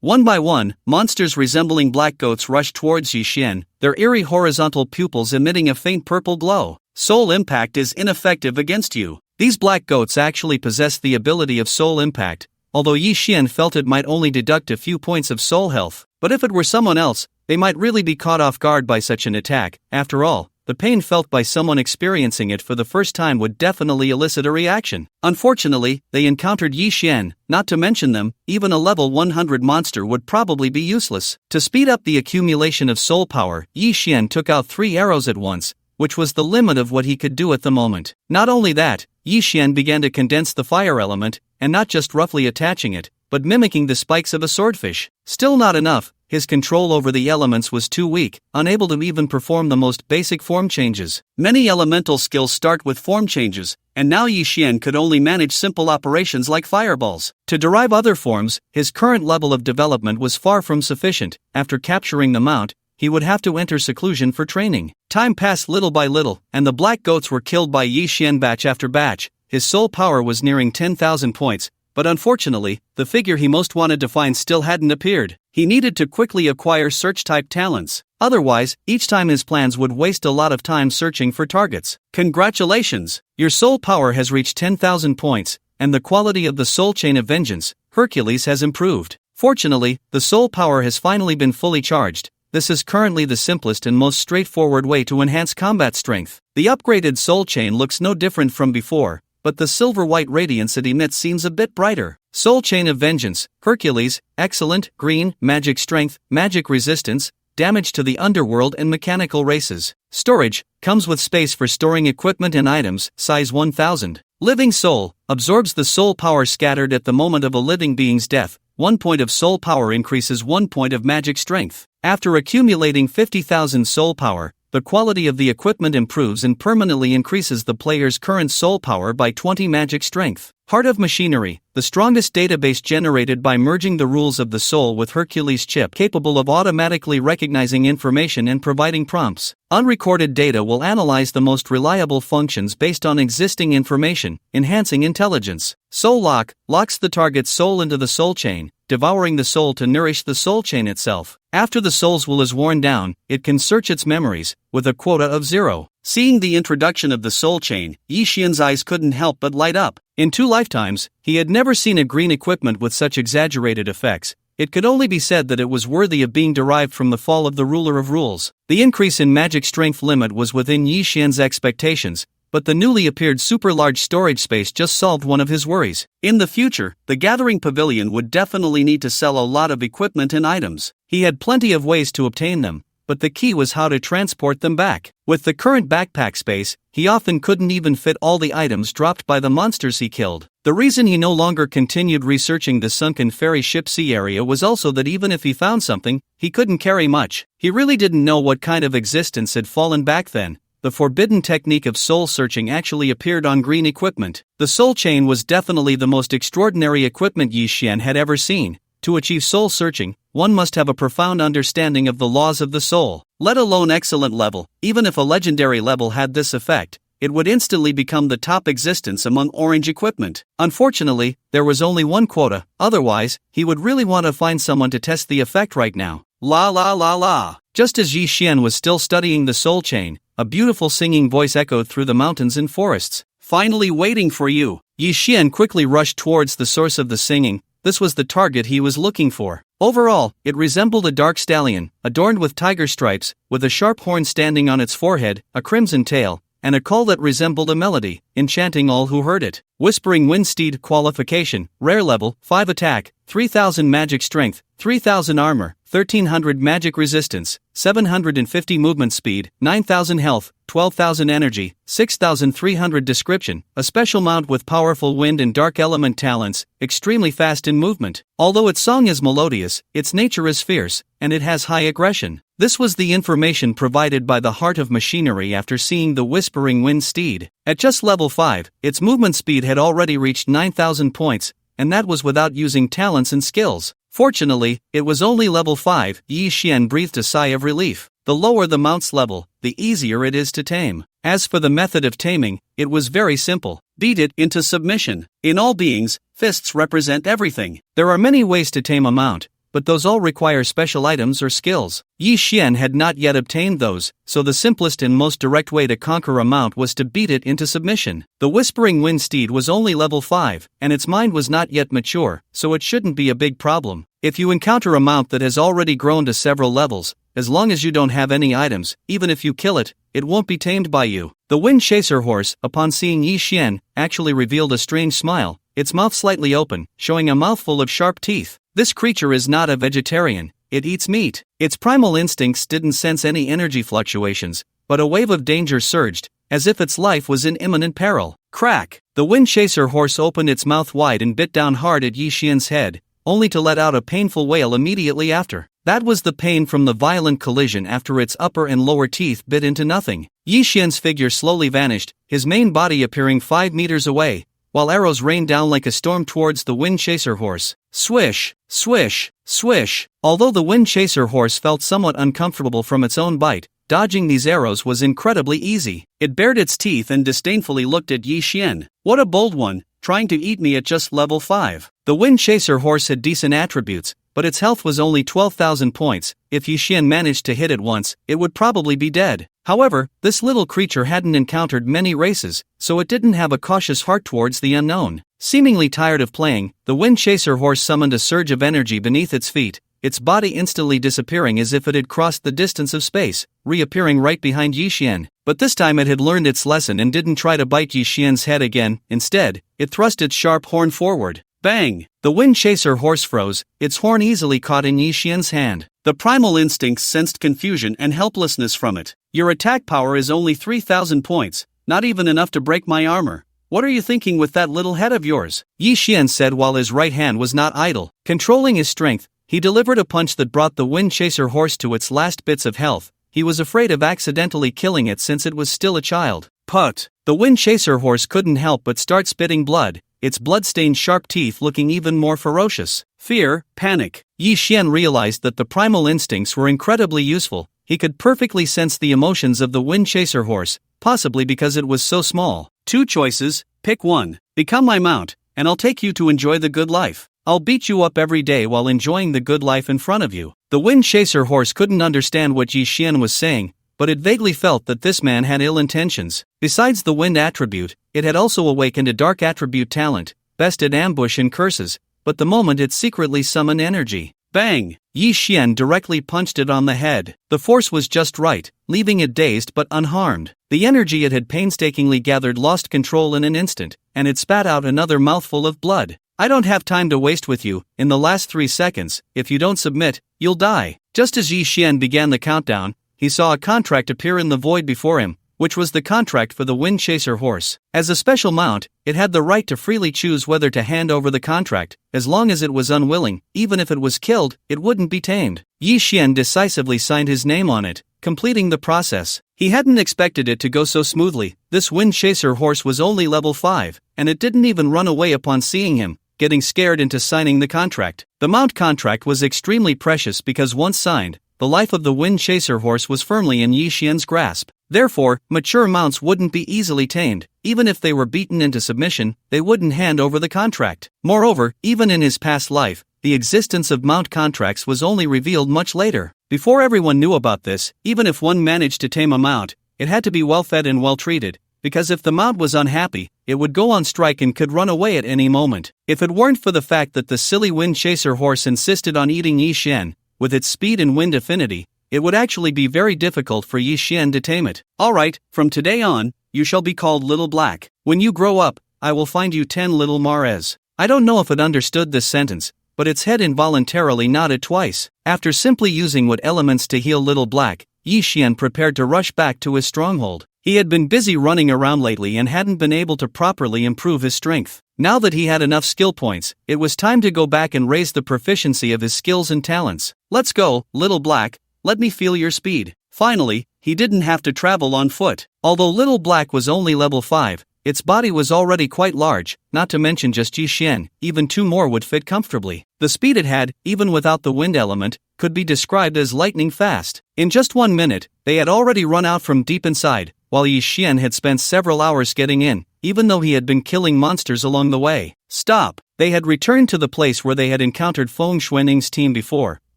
One by one, monsters resembling black goats rushed towards Yi Xian, their eerie horizontal pupils emitting a faint purple glow. Soul Impact is ineffective against you. These black goats actually possessed the ability of Soul Impact, although Yi Xian felt it might only deduct a few points of soul health. But if it were someone else, they might really be caught off guard by such an attack. After all, the pain felt by someone experiencing it for the first time would definitely elicit a reaction. Unfortunately, they encountered Yi Xian, not to mention them, even a level 100 monster would probably be useless. To speed up the accumulation of soul power, Yi Xian took out 3 arrows at once, which was the limit of what he could do at the moment. Not only that, Yi Xian began to condense the fire element, and not just roughly attaching it, but mimicking the spikes of a swordfish. Still not enough, his control over the elements was too weak, unable to even perform the most basic form changes. Many elemental skills start with form changes, and now Yi Xian could only manage simple operations like fireballs. To derive other forms, his current level of development was far from sufficient. After capturing the mount, he would have to enter seclusion for training. Time passed little by little, and the black goats were killed by Yi Xian batch after batch. His soul power was nearing 10,000 points, but unfortunately, the figure he most wanted to find still hadn't appeared. He needed to quickly acquire search-type talents. Otherwise, each time his plans would waste a lot of time searching for targets. Congratulations! Your soul power has reached 10,000 points, and the quality of the soul chain of vengeance, Hercules, has improved. Fortunately, the soul power has finally been fully charged. This is currently the simplest and most straightforward way to enhance combat strength. The upgraded soul chain looks no different from before, but the silver-white radiance it emits seems a bit brighter. Soul Chain of Vengeance, Hercules, excellent, green, magic strength, magic resistance, damage to the underworld and mechanical races. Storage, comes with space for storing equipment and items, size 1000. Living Soul, absorbs the soul power scattered at the moment of a living being's death. 1 point of soul power increases 1 point of magic strength. After accumulating 50,000 soul power, the quality of the equipment improves and permanently increases the player's current soul power by 20 magic strength. Heart of Machinery, the strongest database generated by merging the rules of the soul with Hercules chip, capable of automatically recognizing information and providing prompts. Unrecorded data will analyze the most reliable functions based on existing information, enhancing intelligence. Soul Lock, locks the target's soul into the soul chain, devouring the soul to nourish the soul chain itself. After the soul's will is worn down, it can search its memories, with a quota of 0. Seeing the introduction of the soul chain, Yi Xian's eyes couldn't help but light up. In 2 lifetimes, he had never seen a green equipment with such exaggerated effects. It could only be said that it was worthy of being derived from the fall of the ruler of rules. The increase in magic strength limit was within Yi Xian's expectations, but the newly appeared super-large storage space just solved one of his worries. In the future, the Gathering Pavilion would definitely need to sell a lot of equipment and items. He had plenty of ways to obtain them, but the key was how to transport them back. With the current backpack space, he often couldn't even fit all the items dropped by the monsters he killed. The reason he no longer continued researching the sunken ferry ship sea area was also that even if he found something, he couldn't carry much. He really didn't know what kind of existence had fallen back then. The forbidden technique of soul searching actually appeared on green equipment. The soul chain was definitely the most extraordinary equipment Yi Xian had ever seen. To achieve soul searching, one must have a profound understanding of the laws of the soul. Let alone excellent level. Even if a legendary level had this effect, it would instantly become the top existence among orange equipment. Unfortunately, there was only one quota, otherwise, he would really want to find someone to test the effect right now. La la la la. Just as Yi Xian was still studying the soul chain, a beautiful singing voice echoed through the mountains and forests. Finally waiting for you. Yi Xian quickly rushed towards the source of the singing. This was the target he was looking for. Overall, it resembled a dark stallion, adorned with tiger stripes, with a sharp horn standing on its forehead, a crimson tail, and a call that resembled a melody, enchanting all who heard it. Whispering Wind Steed qualification, rare level, 5 attack, 3000 magic strength, 3000 armor, 1300 magic resistance, 750 movement speed, 9000 health, 12,000 energy, 6,300 description, a special mount with powerful wind and dark element talents, extremely fast in movement. Although its song is melodious, its nature is fierce, and it has high aggression. This was the information provided by the Heart of Machinery after seeing the Whispering Wind Steed. At just level 5, its movement speed had already reached 9,000 points, and that was without using talents and skills. Fortunately, it was only level 5. Yi Xian breathed a sigh of relief. The lower the mount's level, the easier it is to tame. As for the method of taming, it was very simple. Beat it into submission. In all beings, fists represent everything. There are many ways to tame a mount, but those all require special items or skills. Yi Xian had not yet obtained those, so the simplest and most direct way to conquer a mount was to beat it into submission. The Whispering Wind Steed was only level 5, and its mind was not yet mature, so it shouldn't be a big problem. If you encounter a mount that has already grown to several levels, as long as you don't have any items, even if you kill it, it won't be tamed by you. The Wind Chaser horse, upon seeing Yi Xian, actually revealed a strange smile, its mouth slightly open, showing a mouthful of sharp teeth. This creature is not a vegetarian, it eats meat. Its primal instincts didn't sense any energy fluctuations, but a wave of danger surged, as if its life was in imminent peril. Crack! The Wind Chaser horse opened its mouth wide and bit down hard at Yi Xian's head, only to let out a painful wail immediately after. That was the pain from the violent collision after its upper and lower teeth bit into nothing. Yi Xian's figure slowly vanished, his main body appearing 5 meters away, while arrows rained down like a storm towards the Wind Chaser horse. Swish, swish, swish. Although the Wind Chaser horse felt somewhat uncomfortable from its own bite, dodging these arrows was incredibly easy. It bared its teeth and disdainfully looked at Yi Xian. What a bold one, trying to eat me at just level 5. The Wind Chaser horse had decent attributes, but its health was only 12,000 points. If Yi Xian managed to hit it once, it would probably be dead. However, this little creature hadn't encountered many races, so it didn't have a cautious heart towards the unknown. Seemingly tired of playing, the Wind Chaser horse summoned a surge of energy beneath its feet, its body instantly disappearing as if it had crossed the distance of space, reappearing right behind Yi Xian. But this time it had learned its lesson and didn't try to bite Yi Xian's head again. Instead, it thrust its sharp horn forward. Bang! The Wind Chaser horse froze, its horn easily caught in Yi Xian's hand. The primal instincts sensed confusion and helplessness from it. Your attack power is only 3,000 points, not even enough to break my armor. What are you thinking with that little head of yours? Yi Xian said while his right hand was not idle. Controlling his strength, he delivered a punch that brought the Wind Chaser horse to its last bits of health. He was afraid of accidentally killing it since it was still a child. Put! The Wind Chaser horse couldn't help but start spitting blood, its blood-stained sharp teeth looking even more ferocious. Fear, panic. Yi Xian realized that the primal instincts were incredibly useful. He could perfectly sense the emotions of the Wind Chaser horse, possibly because it was so small. 2 choices, pick one. Become my mount, and I'll take you to enjoy the good life. I'll beat you up every day while enjoying the good life in front of you. The Wind Chaser horse couldn't understand what Yi Xian was saying, but it vaguely felt that this man had ill intentions. Besides the wind attribute, it had also awakened a dark attribute talent, best at ambush and curses, but the moment it secretly summoned energy. Bang! Yi Xian directly punched it on the head. The force was just right, leaving it dazed but unharmed. The energy it had painstakingly gathered lost control in an instant, and it spat out another mouthful of blood. I don't have time to waste with you. In the last 3 seconds, if you don't submit, you'll die. Just as Yi Xian began the countdown, he saw a contract appear in the void before him, which was the contract for the Wind Chaser horse. As a special mount, it had the right to freely choose whether to hand over the contract. As long as it was unwilling, even if it was killed, it wouldn't be tamed. Yi Xian decisively signed his name on it, completing the process. He hadn't expected it to go so smoothly. This Wind Chaser horse was only level 5, and it didn't even run away upon seeing him, getting scared into signing the contract. The mount contract was extremely precious because once signed, the life of the Wind Chaser horse was firmly in Yi Xian's grasp. Therefore, mature mounts wouldn't be easily tamed. Even if they were beaten into submission, they wouldn't hand over the contract. Moreover, even in his past life, the existence of mount contracts was only revealed much later. Before everyone knew about this, even if one managed to tame a mount, it had to be well-fed and well-treated, because if the mount was unhappy, it would go on strike and could run away at any moment. If it weren't for the fact that the silly Wind Chaser horse insisted on eating Yi Xian, with its speed and wind affinity, it would actually be very difficult for Yi Xian to tame it. Alright, from today on, you shall be called Little Black. When you grow up, I will find you 10 little mares. I don't know if it understood this sentence, but its head involuntarily nodded twice. After simply using what elements to heal Little Black, Yi Xian prepared to rush back to his stronghold. He had been busy running around lately and hadn't been able to properly improve his strength. Now that he had enough skill points, it was time to go back and raise the proficiency of his skills and talents. Let's go, Little Black, let me feel your speed. Finally, he didn't have to travel on foot. Although Little Black was only level 5, its body was already quite large, not to mention just Yi Xian, even 2 more would fit comfortably. The speed it had, even without the wind element, could be described as lightning fast. In just 1 minute, they had already run out from deep inside, while Yi Xian had spent several hours getting in, even though he had been killing monsters along the way. Stop! They had returned to the place where they had encountered Feng Xuaning's team before,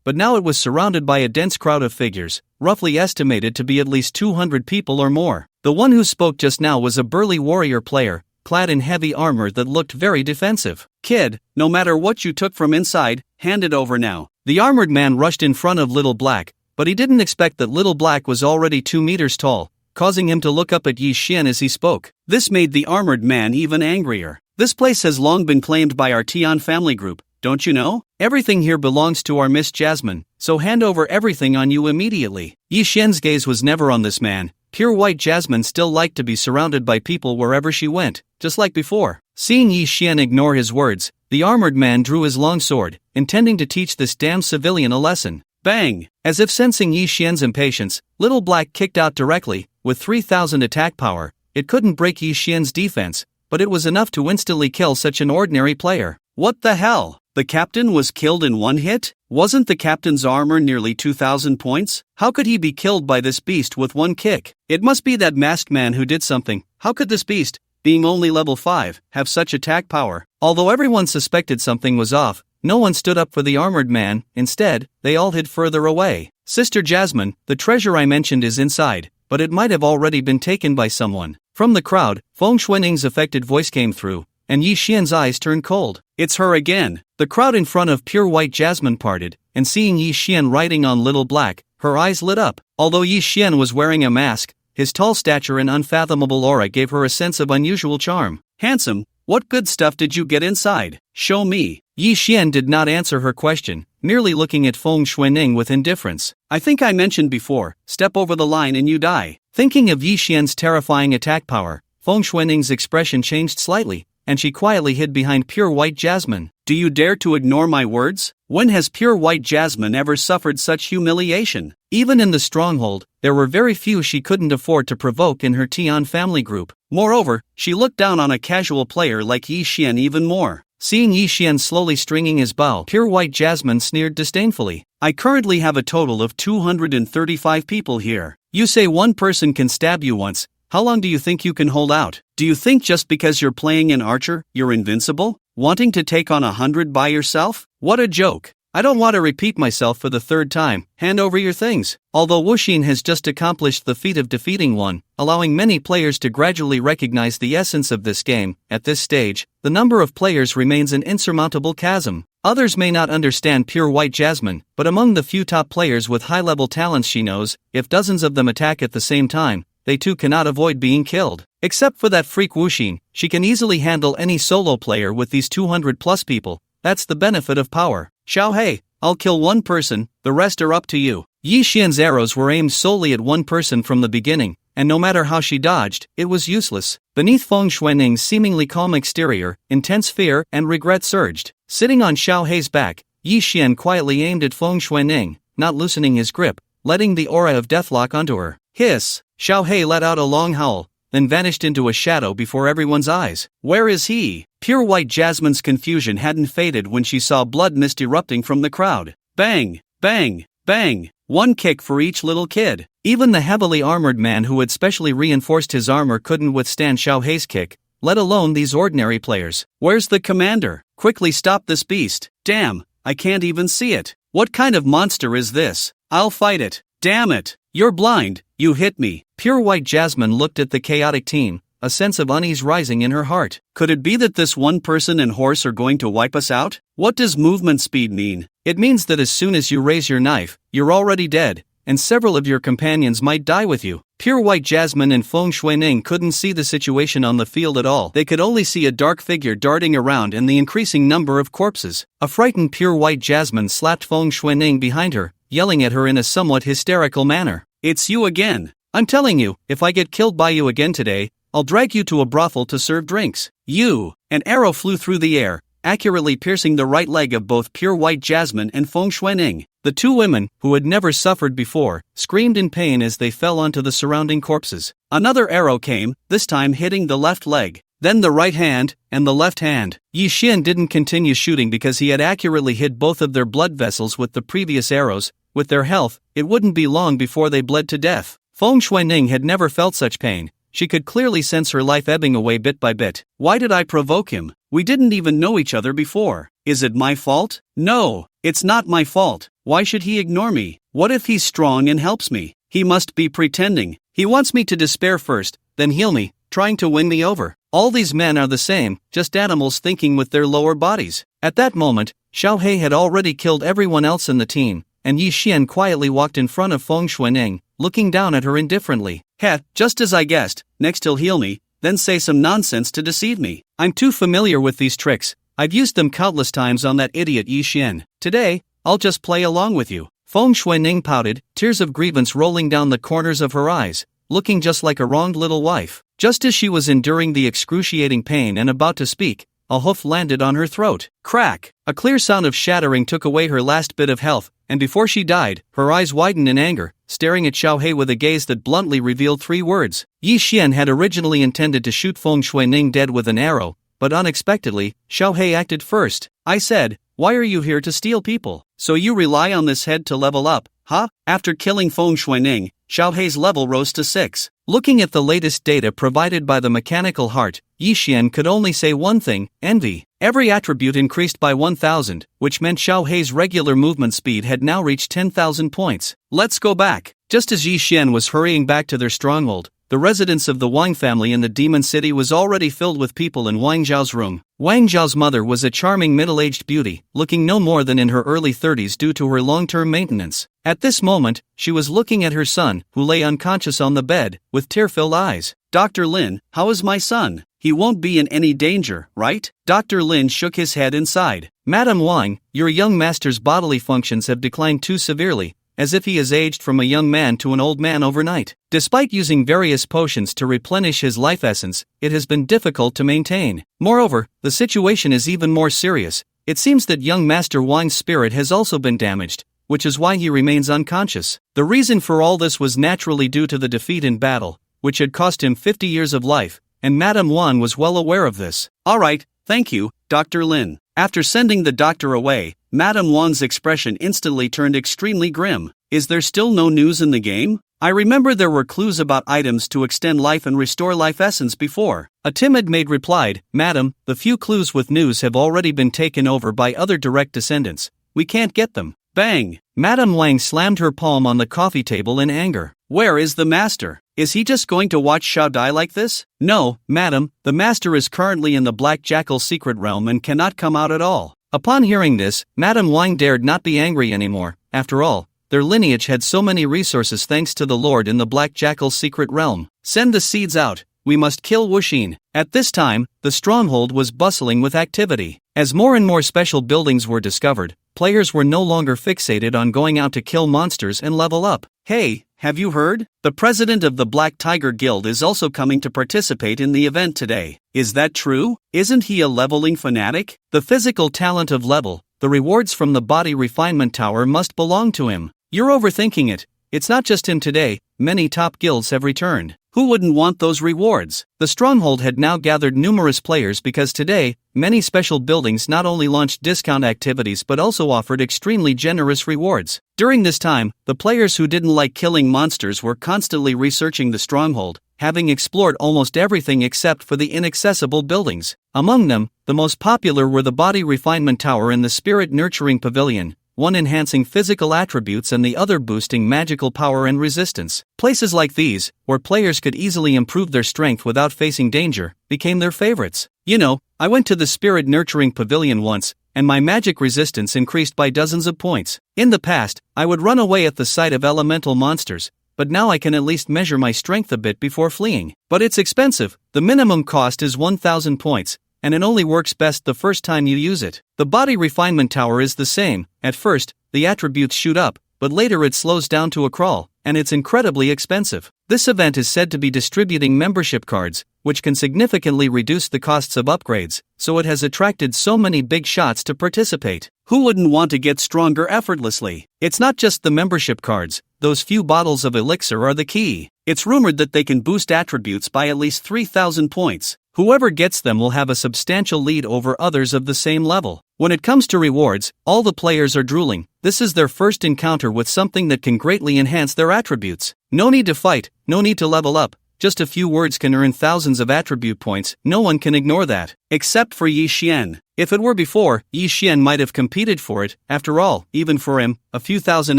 but now it was surrounded by a dense crowd of figures, roughly estimated to be at least 200 people or more. The one who spoke just now was a burly warrior player, clad in heavy armor that looked very defensive. "Kid, no matter what you took from inside, hand it over now." The armored man rushed in front of Little Black, but he didn't expect that Little Black was already 2 meters tall, causing him to look up at Yi Xian as he spoke. This made the armored man even angrier. "This place has long been claimed by our Tian family group, don't you know? Everything here belongs to our Miss Jasmine, so hand over everything on you immediately." Yi Xian's gaze was never on this man. Pure white Jasmine still liked to be surrounded by people wherever she went, just like before. Seeing Yi Xian ignore his words, the armored man drew his long sword, intending to teach this damn civilian a lesson. Bang! As if sensing Yi Xian's impatience, Little Black kicked out directly. With 3,000 attack power, it couldn't break Yi Xian's defense, but it was enough to instantly kill such an ordinary player. What the hell? The captain was killed in one hit? Wasn't the captain's armor nearly 2,000 points? How could he be killed by this beast with one kick? It must be that masked man who did something. How could this beast, being only level 5, have such attack power? Although everyone suspected something was off, no one stood up for the armored man. Instead, they all hid further away. "Sister Jasmine, the treasure I mentioned is inside, but it might have already been taken by someone." From the crowd, Feng Xuaning's affected voice came through, and Yi Xian's eyes turned cold. "It's her again." The crowd in front of pure white Jasmine parted, and seeing Yi Xian riding on Little Black, her eyes lit up. Although Yi Xian was wearing a mask, his tall stature and unfathomable aura gave her a sense of unusual charm. "Handsome, what good stuff did you get inside? Show me." Yi Xian did not answer her question, merely looking at Feng Xuaning with indifference. "I think I mentioned before, step over the line and you die." Thinking of Yi Xian's terrifying attack power, Feng Xuaning's expression changed slightly, and she quietly hid behind pure white Jasmine. "Do you dare to ignore my words? When has pure white Jasmine ever suffered such humiliation?" Even in the stronghold, there were very few she couldn't afford to provoke in her Tian family group. Moreover, she looked down on a casual player like Yi Xian even more. Seeing Yi Xian slowly stringing his bow, pure white Jasmine sneered disdainfully. "I currently have a total of 235 people here. You say one person can stab you once. How long do you think you can hold out? Do you think just because you're playing an archer, you're invincible? Wanting to take on 100 by yourself? What a joke. I don't want to repeat myself for the third time. Hand over your things." Although Wuxin has just accomplished the feat of defeating one, allowing many players to gradually recognize the essence of this game, at this stage, the number of players remains an insurmountable chasm. Others may not understand pure white Jasmine, but among the few top players with high-level talents she knows, if dozens of them attack at the same time, they too cannot avoid being killed. Except for that freak Wuxin, she can easily handle any solo player with these 200 plus people. That's the benefit of power. "Xiao Hei, I'll kill one person, the rest are up to you." Yi Xian's arrows were aimed solely at one person from the beginning, and no matter how she dodged, it was useless. Beneath Feng Xuaning's seemingly calm exterior, intense fear and regret surged. Sitting on Xiao Hei's back, Yi Xian quietly aimed at Feng Xuaning, not loosening his grip, letting the aura of deathlock onto her. Hiss! Xiao Hei let out a long howl, then vanished into a shadow before everyone's eyes. "Where is he?" Pure white Jasmine's confusion hadn't faded when she saw blood mist erupting from the crowd. Bang! Bang! Bang! One kick for each little kid. Even the heavily armored man who had specially reinforced his armor couldn't withstand Xiao Hei's kick, let alone these ordinary players. "Where's the commander? Quickly stop this beast." "Damn, I can't even see it. What kind of monster is this? I'll fight it. Damn it. You're blind, you hit me." Pure white Jasmine looked at the chaotic team, a sense of unease rising in her heart. Could it be that this one person and horse are going to wipe us out? What does movement speed mean? It means that as soon as you raise your knife, you're already dead, and several of your companions might die with you. Pure white Jasmine and Feng Xuaning couldn't see the situation on the field at all. They could only see a dark figure darting around and the increasing number of corpses. A frightened pure white Jasmine slapped Feng Xuaning behind her, yelling at her in a somewhat hysterical manner. "It's you again. I'm telling you, if I get killed by you again today, I'll drag you to a brothel to serve drinks." "You!" An arrow flew through the air, accurately piercing the right leg of both pure white Jasmine and Feng Xuaning. The two women, who had never suffered before, screamed in pain as they fell onto the surrounding corpses. Another arrow came, this time hitting the left leg, then the right hand, and the left hand. Yi Xian didn't continue shooting because he had accurately hit both of their blood vessels with the previous arrows. With their health, it wouldn't be long before they bled to death. Feng Xuaning had never felt such pain. She could clearly sense her life ebbing away bit by bit. "Why did I provoke him? We didn't even know each other before. Is it my fault? No, it's not my fault. Why should he ignore me? What if he's strong and helps me? He must be pretending. He wants me to despair first, then heal me, trying to win me over. All these men are the same, just animals thinking with their lower bodies. At that moment, Xiaohei had already killed everyone else in the team, and Yi Xian quietly walked in front of Feng Xuanning, looking down at her indifferently. Heh, just as I guessed, next he'll heal me, then say some nonsense to deceive me. I'm too familiar with these tricks, I've used them countless times on that idiot Yi Xian. Today, I'll just play along with you. Feng Xuanning pouted, tears of grievance rolling down the corners of her eyes, looking just like a wronged little wife. Just as she was enduring the excruciating pain and about to speak, a hoof landed on her throat. Crack! A clear sound of shattering took away her last bit of health, and before she died, her eyes widened in anger, staring at Xiaohei with a gaze that bluntly revealed 3 words. Yi Xian had originally intended to shoot Feng Xuanning dead with an arrow, but unexpectedly, Xiaohei acted first. I said, why are you here to steal people? So you rely on this head to level up, huh? After killing Feng Xuanning, Xiaohei's level rose to 6. Looking at the latest data provided by the mechanical heart, Yi Xian could only say one thing, envy. Every attribute increased by 1,000, which meant Xiaohei's regular movement speed had now reached 10,000 points. Let's go back. Just as Yi Xian was hurrying back to their stronghold, the residence of the Wang family in the Demon City was already filled with people in Wang Zhao's room. Wang Zhao's mother was a charming middle-aged beauty, looking no more than in her early 30s due to her long-term maintenance. At this moment, she was looking at her son, who lay unconscious on the bed, with tear-filled eyes. Dr. Lin, how is my son? He won't be in any danger, right? Dr. Lin shook his head and sighed. Madam Wang, your young master's bodily functions have declined too severely, as if he has aged from a young man to an old man overnight. Despite using various potions to replenish his life essence, it has been difficult to maintain. Moreover, the situation is even more serious. It seems that young Master Wang's spirit has also been damaged, which is why he remains unconscious. The reason for all this was naturally due to the defeat in battle, which had cost him 50 years of life, and Madame Wang was well aware of this. Alright, thank you, Dr. Lin. After sending the doctor away, Madame Wang's expression instantly turned extremely grim. Is there still no news in the game? I remember there were clues about items to extend life and restore life essence before. A timid maid replied, Madam, the few clues with news have already been taken over by other direct descendants. We can't get them. Bang! Madame Wang slammed her palm on the coffee table in anger. Where is the master? Is he just going to watch Xiao die like this? No, madam, the master is currently in the Black Jackal's secret realm and cannot come out at all. Upon hearing this, Madame Wang dared not be angry anymore. After all, their lineage had so many resources thanks to the Lord in the Black Jackal's secret realm. Send the seeds out. We must kill Wuxin. At this time, the stronghold was bustling with activity. As more and more special buildings were discovered, players were no longer fixated on going out to kill monsters and level up. Hey, have you heard? The president of the Black Tiger Guild is also coming to participate in the event today. Is that true? Isn't he a leveling fanatic? The physical talent of level, the rewards from the body refinement tower must belong to him. You're overthinking it. It's not just him today, many top guilds have returned. Who wouldn't want those rewards? The stronghold had now gathered numerous players because today, many special buildings not only launched discount activities but also offered extremely generous rewards. During this time, the players who didn't like killing monsters were constantly researching the stronghold, having explored almost everything except for the inaccessible buildings. Among them, the most popular were the Body Refinement Tower and the Spirit Nurturing Pavilion, one enhancing physical attributes and the other boosting magical power and resistance. Places like these, where players could easily improve their strength without facing danger, became their favorites. You know, I went to the Spirit Nurturing Pavilion once, and my magic resistance increased by dozens of points. In the past, I would run away at the sight of elemental monsters, but now I can at least measure my strength a bit before fleeing. But it's expensive. The minimum cost is 1,000 points, and it only works best the first time you use it. The Body Refinement Tower is the same. At first, the attributes shoot up, but later it slows down to a crawl, and it's incredibly expensive. This event is said to be distributing membership cards, which can significantly reduce the costs of upgrades, so it has attracted so many big shots to participate. Who wouldn't want to get stronger effortlessly? It's not just the membership cards, those few bottles of elixir are the key. It's rumored that they can boost attributes by at least 3,000 points. Whoever gets them will have a substantial lead over others of the same level. When it comes to rewards, all the players are drooling. This is their first encounter with something that can greatly enhance their attributes. No need to fight, no need to level up, just a few words can earn thousands of attribute points, no one can ignore that. Except for Yi Xian. If it were before, Yi Xian might have competed for it. After all, even for him, a few thousand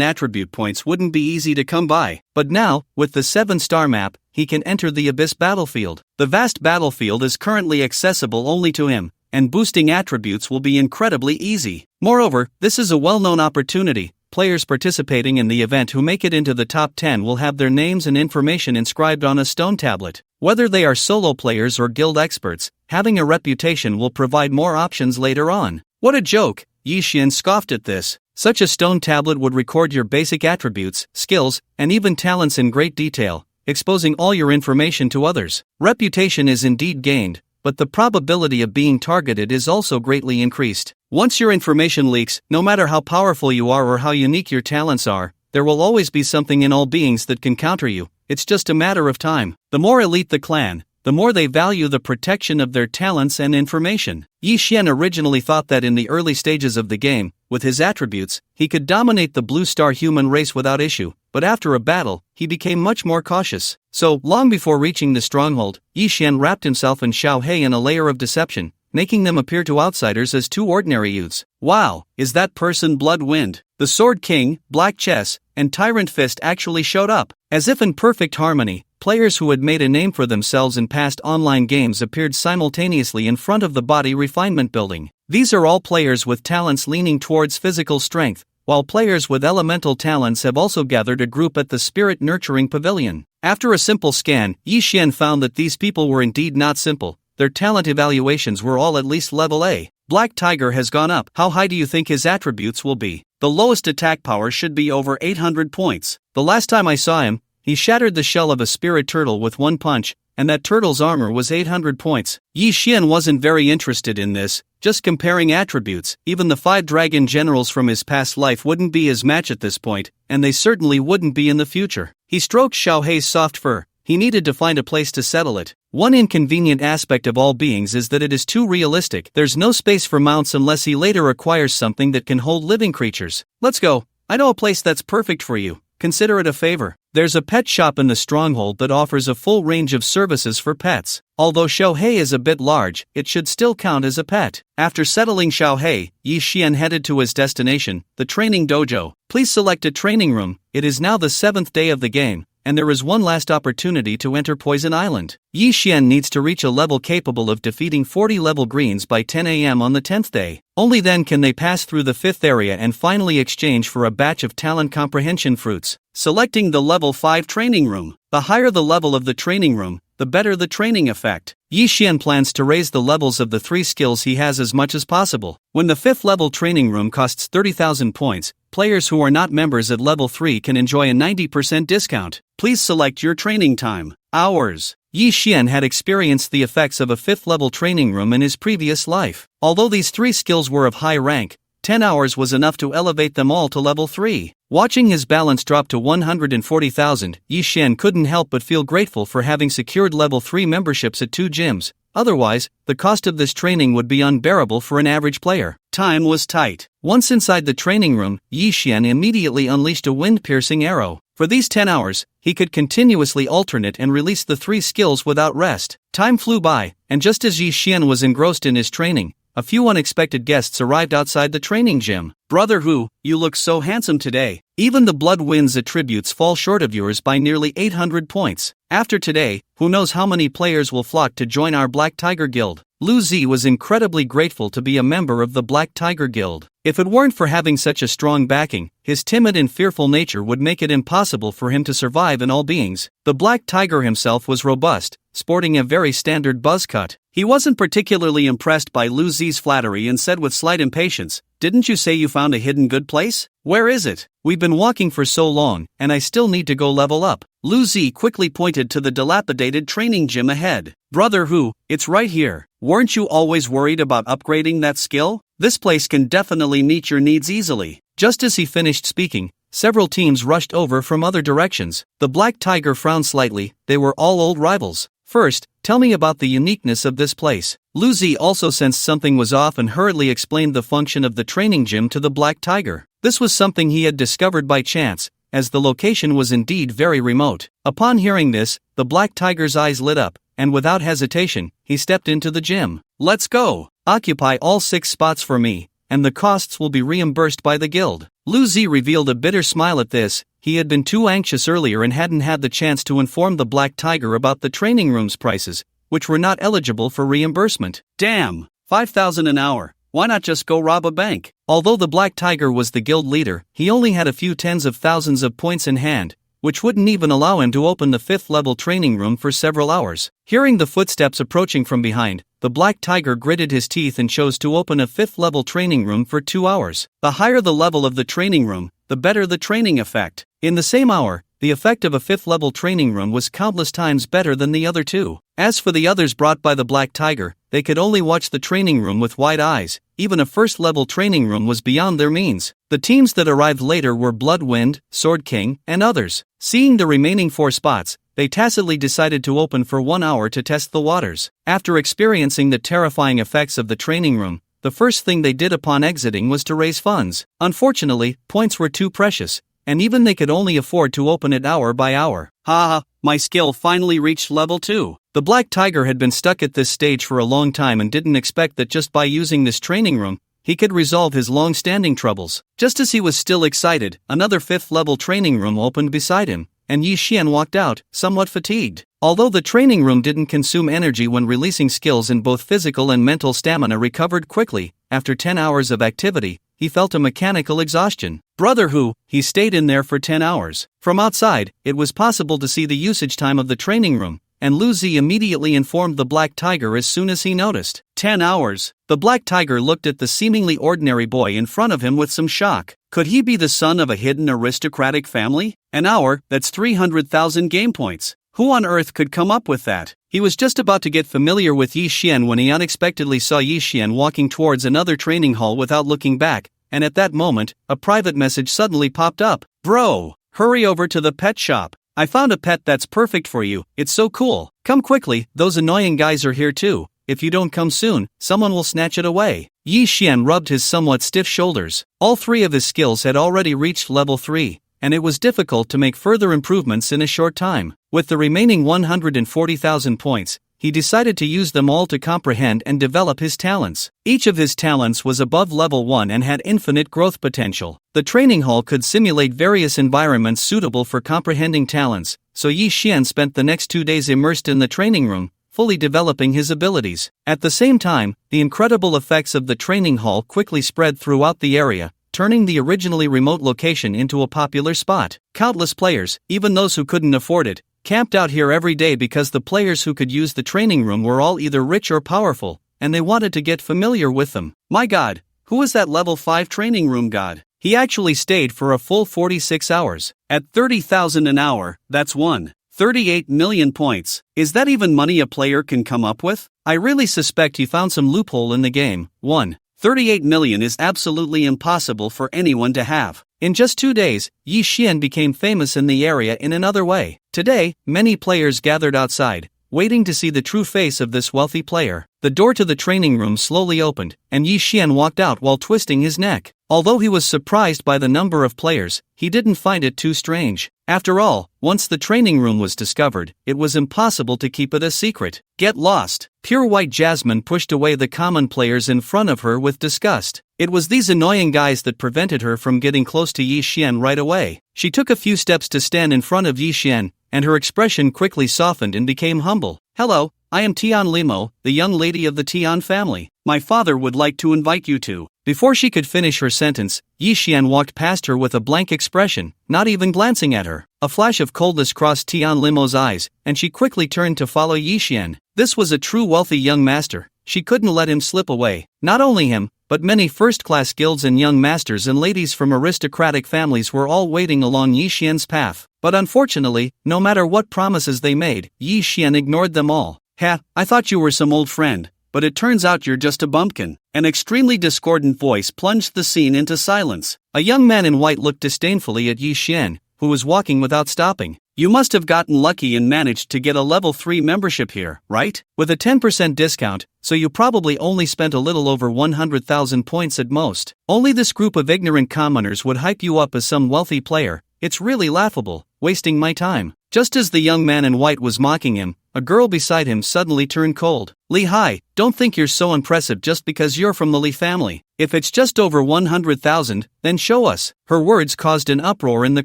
attribute points wouldn't be easy to come by. But now, with the 7-star map, he can enter the Abyss battlefield. The vast battlefield is currently accessible only to him, and boosting attributes will be incredibly easy. Moreover, this is a well-known opportunity. Players participating in the event who make it into the top 10 will have their names and information inscribed on a stone tablet. Whether they are solo players or guild experts, having a reputation will provide more options later on. What a joke! Yi Xian scoffed at this. Such a stone tablet would record your basic attributes, skills, and even talents in great detail, exposing all your information to others. Reputation is indeed gained, but the probability of being targeted is also greatly increased. Once your information leaks, no matter how powerful you are or how unique your talents are, there will always be something in all beings that can counter you. It's just a matter of time. The more elite the clan, the more they value the protection of their talents and information. Yi Xian originally thought that in the early stages of the game, with his attributes, he could dominate the blue star human race without issue, but after a battle, he became much more cautious. So, long before reaching the stronghold, Yi Xian wrapped himself and Xiao Hei in a layer of deception, making them appear to outsiders as two ordinary youths. Wow, is that person Bloodwind? The Sword King, Black Chess, and Tyrant Fist actually showed up. As if in perfect harmony, players who had made a name for themselves in past online games appeared simultaneously in front of the body refinement building. These are all players with talents leaning towards physical strength, while players with elemental talents have also gathered a group at the Spirit Nurturing Pavilion. After a simple scan, Yi Xian found that these people were indeed not simple. Their talent evaluations were all at least level A. Black Tiger has gone up. How high do you think his attributes will be? The lowest attack power should be over 800 points. The last time I saw him, he shattered the shell of a spirit turtle with one punch, and that turtle's armor was 800 points. Yi Xian wasn't very interested in this, just comparing attributes. Even the 5 dragon generals from his past life wouldn't be his match at this point, and they certainly wouldn't be in the future. He stroked Xiao Hei's soft fur. He needed to find a place to settle it. One inconvenient aspect of all beings is that it is too realistic. There's no space for mounts unless he later acquires something that can hold living creatures. Let's go. I know a place that's perfect for you. Consider it a favor. There's a pet shop in the stronghold that offers a full range of services for pets. Although Xiao Hei is a bit large, it should still count as a pet. After settling Xiao Hei, Yi Xian headed to his destination, the training dojo. Please select a training room. It is now the 7th day of the game, and there is one last opportunity to enter Poison Island. Yi Xian needs to reach a level capable of defeating 40 level greens by 10 AM on the 10th day. Only then can they pass through the 5th area and finally exchange for a batch of talent comprehension fruits. Selecting the level 5 training room. The higher the level of the training room, the better the training effect. Yi Xian plans to raise the levels of the 3 skills he has as much as possible. When the 5th level training room costs 30,000 points, players who are not members at level 3 can enjoy a 90% discount. Please select your training time. Hours. Yi Xian had experienced the effects of a 5th level training room in his previous life. Although these 3 skills were of high rank, 10 hours was enough to elevate them all to level 3. Watching his balance drop to 140,000, Yi Xian couldn't help but feel grateful for having secured level 3 memberships at 2 gyms. Otherwise, the cost of this training would be unbearable for an average player. Time was tight. Once inside the training room, Yi Xian immediately unleashed a wind-piercing arrow. For these 10 hours, he could continuously alternate and release the 3 skills without rest. Time flew by, and just as Yi Xian was engrossed in his training, a few unexpected guests arrived outside the training gym. Brother Hu, you look so handsome today. Even the Bloodwind's attributes fall short of yours by nearly 800 points. After today, who knows how many players will flock to join our Black Tiger Guild. Lu Zi was incredibly grateful to be a member of the Black Tiger Guild. If it weren't for having such a strong backing, his timid and fearful nature would make it impossible for him to survive in all beings. The Black Tiger himself was robust, sporting a very standard buzz cut. He wasn't particularly impressed by Lu Zi's flattery and said with slight impatience, "Didn't you say you found a hidden good place? Where is it? We've been walking for so long, and I still need to go level up." Lu Zi quickly pointed to the dilapidated training gym ahead. "Brother Hu, it's right here. Weren't you always worried about upgrading that skill? This place can definitely meet your needs easily." Just as he finished speaking, several teams rushed over from other directions. The Black Tiger frowned slightly. They were all old rivals. "First, tell me about the uniqueness of this place." Lu Zi also sensed something was off and hurriedly explained the function of the training gym to the Black Tiger. This was something he had discovered by chance, as the location was indeed very remote. Upon hearing this, the black tiger's eyes lit up, and without hesitation, he stepped into the gym. "Let's go! Occupy all 6 spots for me, and the costs will be reimbursed by the guild." Lu Zi revealed a bitter smile at this. He had been too anxious earlier and hadn't had the chance to inform the black tiger about the training room's prices, which were not eligible for reimbursement. Damn! 5,000 an hour. Why not just go rob a bank? Although the black tiger was the guild leader, he only had a few tens of thousands of points in hand, which wouldn't even allow him to open the 5th level training room for several hours. Hearing the footsteps approaching from behind, the black tiger gritted his teeth and chose to open a 5th level training room for 2 hours. The higher the level of the training room, the better the training effect. In the same hour, the effect of a 5th level training room was countless times better than the other 2. As for the others brought by the black tiger, they could only watch the training room with wide eyes. Even a 1st level training room was beyond their means. The teams that arrived later were Bloodwind, Sword King, and others. Seeing the remaining 4 spots, they tacitly decided to open for 1 hour to test the waters. After experiencing the terrifying effects of the training room, the first thing they did upon exiting was to raise funds. Unfortunately, points were too precious, and even they could only afford to open it hour by hour. Haha, my skill finally reached level 2. The black tiger had been stuck at this stage for a long time and didn't expect that just by using this training room, he could resolve his long-standing troubles. Just as he was still excited, another 5th level training room opened beside him, and Yi Xian walked out, somewhat fatigued. Although the training room didn't consume energy when releasing skills, and both physical and mental stamina recovered quickly, after 10 hours of activity, he felt a mechanical exhaustion. Brother who, he stayed in there for 10 hours. From outside, it was possible to see the usage time of the training room, and Lu Zi immediately informed the black tiger as soon as he noticed. 10 hours. The black tiger looked at the seemingly ordinary boy in front of him with some shock. Could he be the son of a hidden aristocratic family? An hour, that's 300,000 game points. Who on earth could come up with that? He was just about to get familiar with Yi Xian when he unexpectedly saw Yi Xian walking towards another training hall without looking back, and at that moment, a private message suddenly popped up. "Bro, hurry over to the pet shop. I found a pet that's perfect for you, it's so cool. Come quickly, those annoying guys are here too. If you don't come soon, someone will snatch it away." Yi Xian rubbed his somewhat stiff shoulders. All 3 of his skills had already reached level 3, and it was difficult to make further improvements in a short time. With the remaining 140,000 points, he decided to use them all to comprehend and develop his talents. Each of his talents was above level 1 and had infinite growth potential. The training hall could simulate various environments suitable for comprehending talents, so Yi Xian spent the next 2 days immersed in the training room, fully developing his abilities. At the same time, the incredible effects of the training hall quickly spread throughout the area, turning the originally remote location into a popular spot. Countless players, even those who couldn't afford it, camped out here every day because the players who could use the training room were all either rich or powerful, and they wanted to get familiar with them. My god, who was that level 5 training room god? He actually stayed for a full 46 hours. At 30,000 an hour, that's 1.38 million points. Is that even money a player can come up with? I really suspect he found some loophole in the game. 1.38 million is absolutely impossible for anyone to have. In just 2 days, Yi Xian became famous in the area in another way. Today, many players gathered outside, waiting to see the true face of this wealthy player. The door to the training room slowly opened, and Yi Xian walked out while twisting his neck. Although he was surprised by the number of players, he didn't find it too strange. After all, once the training room was discovered, it was impossible to keep it a secret. Get lost. Pure White Jasmine pushed away the common players in front of her with disgust. It was these annoying guys that prevented her from getting close to Yi Xian right away. She took a few steps to stand in front of Yi Xian, and her expression quickly softened and became humble. "Hello, I am Tian Limo, the young lady of the Tian family. My father would like to invite you to." Before she could finish her sentence, Yi Xian walked past her with a blank expression, not even glancing at her. A flash of coldness crossed Tian Limo's eyes, and she quickly turned to follow Yi Xian. This was a true wealthy young master. She couldn't let him slip away. Not only him, but many first-class guilds and young masters and ladies from aristocratic families were all waiting along Yi Xian's path. But unfortunately, no matter what promises they made, Yi Xian ignored them all. "Ha, I thought you were some old friend, but it turns out you're just a bumpkin." An extremely discordant voice plunged the scene into silence. A young man in white looked disdainfully at Yi Xian, who was walking without stopping. "You must have gotten lucky and managed to get a level 3 membership here, right? With a 10% discount, so you probably only spent a little over 100,000 points at most. Only this group of ignorant commoners would hype you up as some wealthy player, It's really laughable, wasting my time. Just as the young man in white was mocking him, a girl beside him suddenly turned cold. Lee Hai, don't think you're so impressive just because you're from the Lee family. If it's just over 100,000, then show us. Her words caused an uproar in the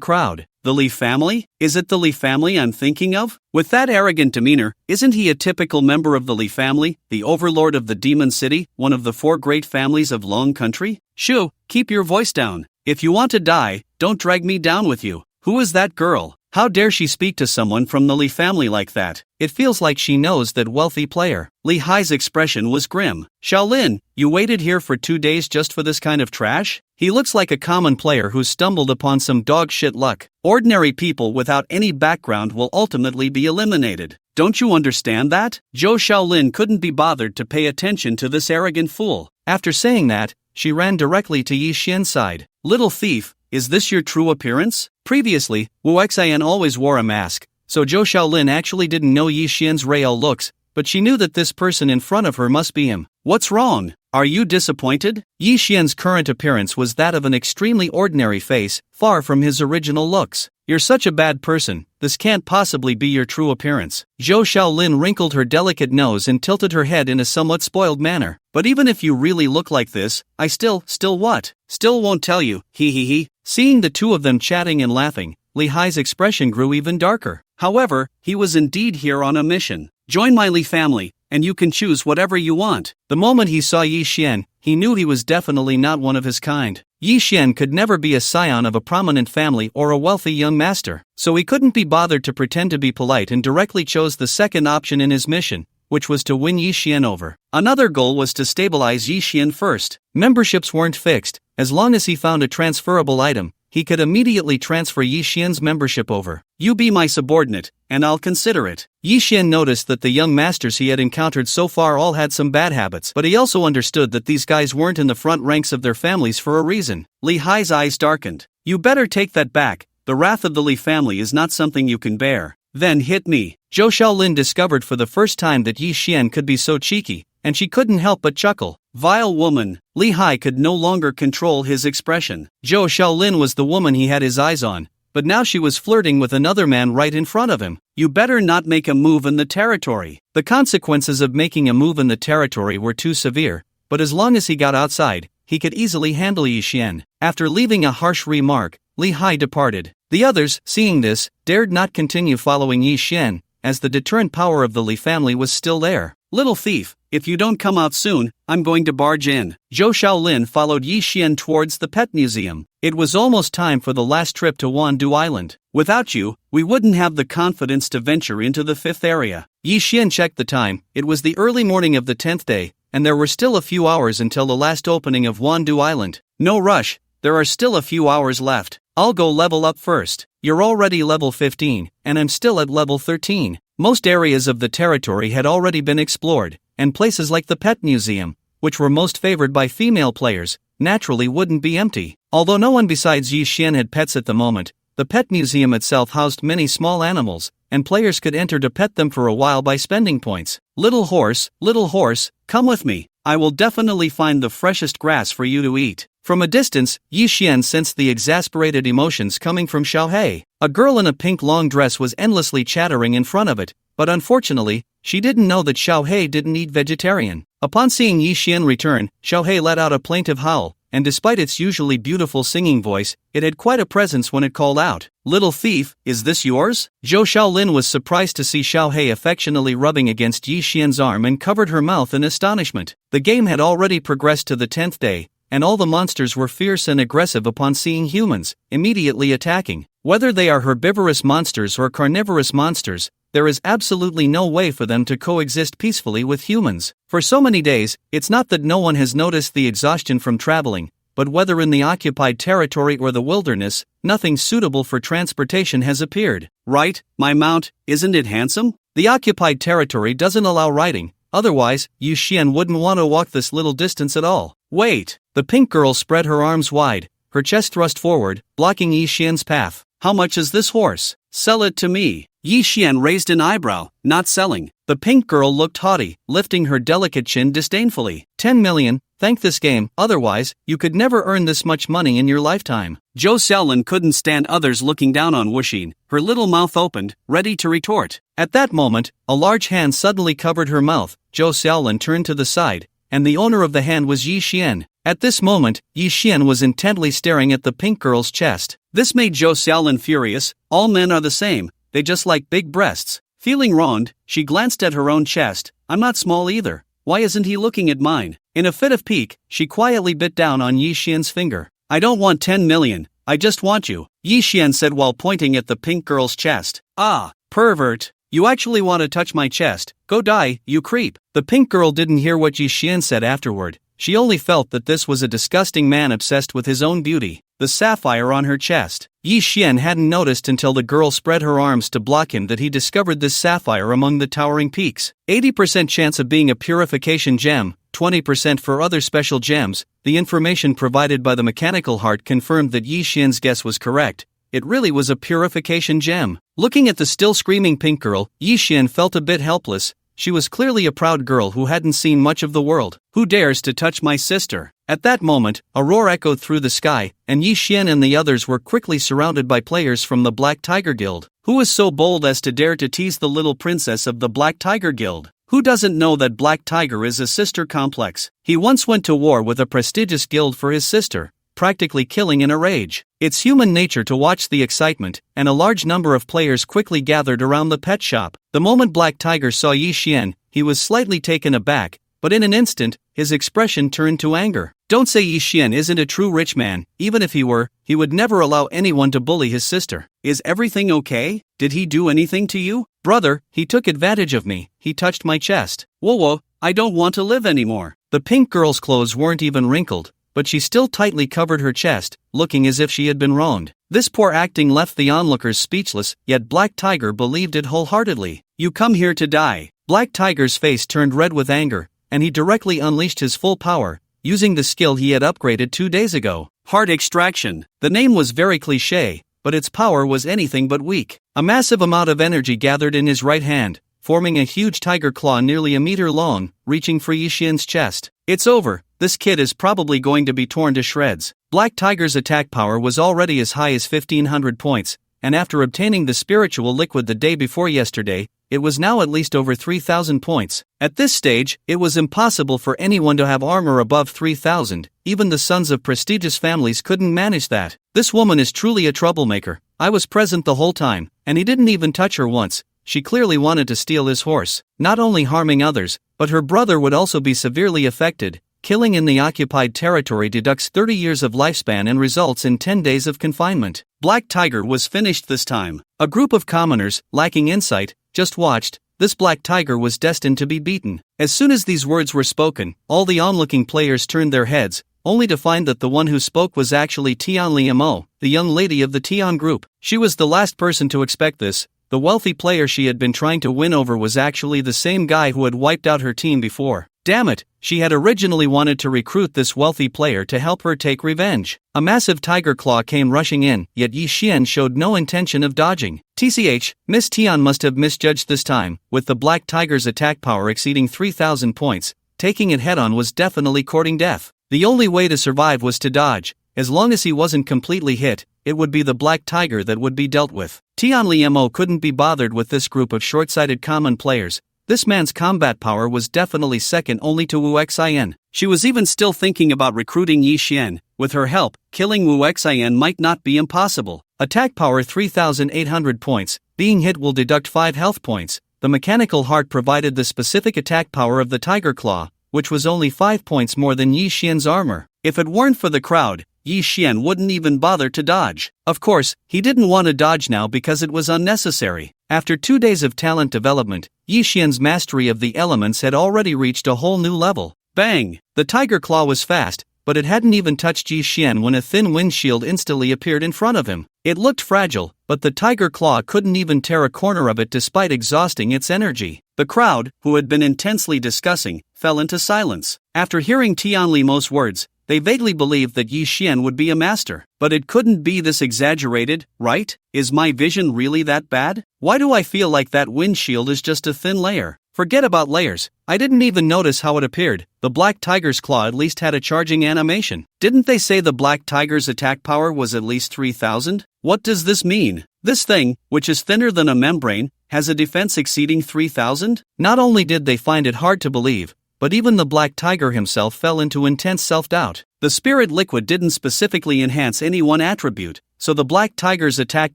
crowd. The Lee family? Is it the Lee family I'm thinking of? With that arrogant demeanor, isn't he a typical member of the Lee family, the overlord of the Demon City, one of the 4 great families of Long Country? Shoo, keep your voice down. If you want to die, don't drag me down with you. Who is that girl? How dare she speak to someone from the Lee family like that? It feels like she knows that wealthy player. Lee Hai's expression was grim. Shaolin, you waited here for 2 days just for this kind of trash? He looks like a common player who stumbled upon some dog shit luck. Ordinary people without any background will ultimately be eliminated. Don't you understand that? Zhou Shaolin couldn't be bothered to pay attention to this arrogant fool. After saying that, she ran directly to Yi Xian's side. Little thief, is this your true appearance? Previously, Wu Xian always wore a mask, so Zhou Shaolin actually didn't know Yi Xian's real looks, but she knew that this person in front of her must be him. What's wrong? Are you disappointed? Yi Xian's current appearance was that of an extremely ordinary face, far from his original looks. You're such a bad person, this can't possibly be your true appearance. Zhou Shaolin wrinkled her delicate nose and tilted her head in a somewhat spoiled manner. But even if you really look like this, I still what? Still won't tell you, he. Seeing the two of them chatting and laughing, Lee Hai's expression grew even darker. However, he was indeed here on a mission. Join my Lee family, and you can choose whatever you want. The moment he saw Yi Xian, he knew he was definitely not one of his kind. Yi Xian could never be a scion of a prominent family or a wealthy young master, so he couldn't be bothered to pretend to be polite and directly chose the second option in his mission, which was to win Yi Xian over. Another goal was to stabilize Yi Xian first. Memberships weren't fixed. As long as he found a transferable item, he could immediately transfer Yi Xian's membership over. You be my subordinate, and I'll consider it. Yi Xian noticed that the young masters he had encountered so far all had some bad habits, but he also understood that these guys weren't in the front ranks of their families for a reason. Lee Hai's eyes darkened. You better take that back. The wrath of the Lee family is not something you can bear. Then hit me. Zhou Shaolin discovered for the first time that Yi Xian could be so cheeky, and she couldn't help but chuckle. Vile woman. Lee Hai could no longer control his expression. Zhou Shaolin was the woman he had his eyes on, but now she was flirting with another man right in front of him. You better not make a move in the territory. The consequences of making a move in the territory were too severe, but as long as he got outside, he could easily handle Yi Xian. After leaving a harsh remark, Lee Hai departed. The others, seeing this, dared not continue following Yi Xian, as the deterrent power of the Lee family was still there. Little thief, if you don't come out soon, I'm going to barge in. Zhou Shaolin followed Yi Xian towards the pet museum. It was almost time for the last trip to Wandu Island. Without you, we wouldn't have the confidence to venture into the 5th area. Yi Xian checked the time. It was the early morning of the 10th day, and there were still a few hours until the last opening of Wandu Island. No rush, there are still a few hours left. I'll go level up first. You're already level 15, and I'm still at level 13. Most areas of the territory had already been explored, and places like the pet museum, which were most favored by female players, naturally wouldn't be empty. Although no one besides Yi Xian had pets at the moment, the pet museum itself housed many small animals, and players could enter to pet them for a while by spending points. Little horse, come with me. I will definitely find the freshest grass for you to eat. From a distance, Yi Xian sensed the exasperated emotions coming from Xiaohei. A girl in a pink long dress was endlessly chattering in front of it, but unfortunately, she didn't know that Xiaohei didn't eat vegetarian. Upon seeing Yi Xian return, Xiaohei let out a plaintive howl, and despite its usually beautiful singing voice, it had quite a presence when it called out. Little thief, is this yours? Zhou Shaolin was surprised to see Xiaohei affectionately rubbing against Yi Xian's arm and covered her mouth in astonishment. The game had already progressed to the 10th day, and all the monsters were fierce and aggressive upon seeing humans, immediately attacking. Whether they are herbivorous monsters or carnivorous monsters, there is absolutely no way for them to coexist peacefully with humans. For so many days, it's not that no one has noticed the exhaustion from traveling, but whether in the occupied territory or the wilderness, nothing suitable for transportation has appeared. Right, my mount, isn't it handsome? The occupied territory doesn't allow riding, otherwise, Yi Xian wouldn't want to walk this little distance at all. Wait! The pink girl spread her arms wide, her chest thrust forward, blocking Yi Xian's path. How much is this horse? Sell it to me. Yi Xian raised an eyebrow, not selling. The pink girl looked haughty, lifting her delicate chin disdainfully. 10 million, thank this game, otherwise, you could never earn this much money in your lifetime. Zhou Xiaolin couldn't stand others looking down on Wuxin, her little mouth opened, ready to retort. At that moment, a large hand suddenly covered her mouth. Zhou Xiaolin turned to the side, and the owner of the hand was Yi Xian. At this moment, Yi Xian was intently staring at the pink girl's chest. This made Zhou Xiaolin furious. All men are the same, they just like big breasts. Feeling wronged, she glanced at her own chest. I'm not small either. Why isn't he looking at mine? In a fit of pique, she quietly bit down on Yi Xian's finger. I don't want 10 million, I just want you, Yi Xian said while pointing at the pink girl's chest. Ah, pervert. You actually want to touch my chest? Go die, you creep. The pink girl didn't hear what Yi Xian said afterward. She only felt that this was a disgusting man obsessed with his own beauty. The sapphire on her chest. Yi Xian hadn't noticed until the girl spread her arms to block him that he discovered this sapphire among the towering peaks. 80% chance of being a purification gem, 20% for other special gems. The information provided by the mechanical heart confirmed that Yi Xian's guess was correct. It really was a purification gem. Looking at the still screaming pink girl, Yi Xian felt a bit helpless. She was clearly a proud girl who hadn't seen much of the world. Who dares to touch my sister? At that moment, a roar echoed through the sky, and Yi Xian and the others were quickly surrounded by players from the Black Tiger Guild. Who was so bold as to dare to tease the little princess of the Black Tiger Guild? Who doesn't know that Black Tiger is a sister complex? He once went to war with a prestigious guild for his sister, practically killing in a rage. It's human nature to watch the excitement, and a large number of players quickly gathered around the pet shop. The moment Black Tiger saw Yi Xian, he was slightly taken aback, but in an instant, his expression turned to anger. Don't say Yi Xian isn't a true rich man. Even if he were, he would never allow anyone to bully his sister. Is everything okay? Did he do anything to you? Brother, he took advantage of me. He touched my chest. Whoa, I don't want to live anymore. The pink girl's clothes weren't even wrinkled, but she still tightly covered her chest, looking as if she had been wronged. This poor acting left the onlookers speechless, yet Black Tiger believed it wholeheartedly. You come here to die. Black Tiger's face turned red with anger, and he directly unleashed his full power, using the skill he had upgraded 2 days ago. Heart extraction. The name was very cliché, but its power was anything but weak. A massive amount of energy gathered in his right hand, forming a huge tiger claw nearly a meter long, reaching for Yi Xian's chest. It's over. This kid is probably going to be torn to shreds. Black Tiger's attack power was already as high as 1500 points, and after obtaining the spiritual liquid the day before yesterday, it was now at least over 3000 points. At this stage, it was impossible for anyone to have armor above 3000, even the sons of prestigious families couldn't manage that. This woman is truly a troublemaker. I was present the whole time, and he didn't even touch her once. She clearly wanted to steal his horse. Not only harming others, but her brother would also be severely affected. Killing in the occupied territory deducts 30 years of lifespan and results in 10 days of confinement. Black Tiger was finished this time. A group of commoners, lacking insight, just watched. This Black Tiger was destined to be beaten. As soon as these words were spoken, all the onlooking players turned their heads, only to find that the one who spoke was actually Tianli, the young lady of the Tian group. She was the last person to expect this. The wealthy player she had been trying to win over was actually the same guy who had wiped out her team before. Damn it, she had originally wanted to recruit this wealthy player to help her take revenge. A massive tiger claw came rushing in, yet Yi Xian showed no intention of dodging. TCH, Miss Tian must have misjudged this time. With the Black Tiger's attack power exceeding 3000 points, taking it head-on was definitely courting death. The only way to survive was to dodge. As long as he wasn't completely hit, it would be the Black Tiger that would be dealt with. Tianli couldn't be bothered with this group of short-sighted common players. This man's combat power was definitely second only to Wu Xian. She was even still thinking about recruiting Yi Xian. With her help, killing Wu Xian might not be impossible. Attack power 3800 points, being hit will deduct 5 health points. The mechanical heart provided the specific attack power of the tiger claw, which was only 5 points more than Yi Xian's armor. If it weren't for the crowd, Yi Xian wouldn't even bother to dodge. Of course, he didn't want to dodge now because it was unnecessary. After 2 days of talent development, Yi Xian's mastery of the elements had already reached a whole new level. Bang! The tiger claw was fast, but it hadn't even touched Yi Xian when a thin windshield instantly appeared in front of him. It looked fragile, but the tiger claw couldn't even tear a corner of it despite exhausting its energy. The crowd, who had been intensely discussing, fell into silence. After hearing Tianli's words, they vaguely believed that Yi Xian would be a master. But it couldn't be this exaggerated, right? Is my vision really that bad? Why do I feel like that windshield is just a thin layer? Forget about layers. I didn't even notice how it appeared. The Black Tiger's claw at least had a charging animation. Didn't they say the Black Tiger's attack power was at least 3000? What does this mean? This thing, which is thinner than a membrane, has a defense exceeding 3000? Not only did they find it hard to believe, but even the Black Tiger himself fell into intense self-doubt. The spirit liquid didn't specifically enhance any one attribute, so the Black Tiger's attack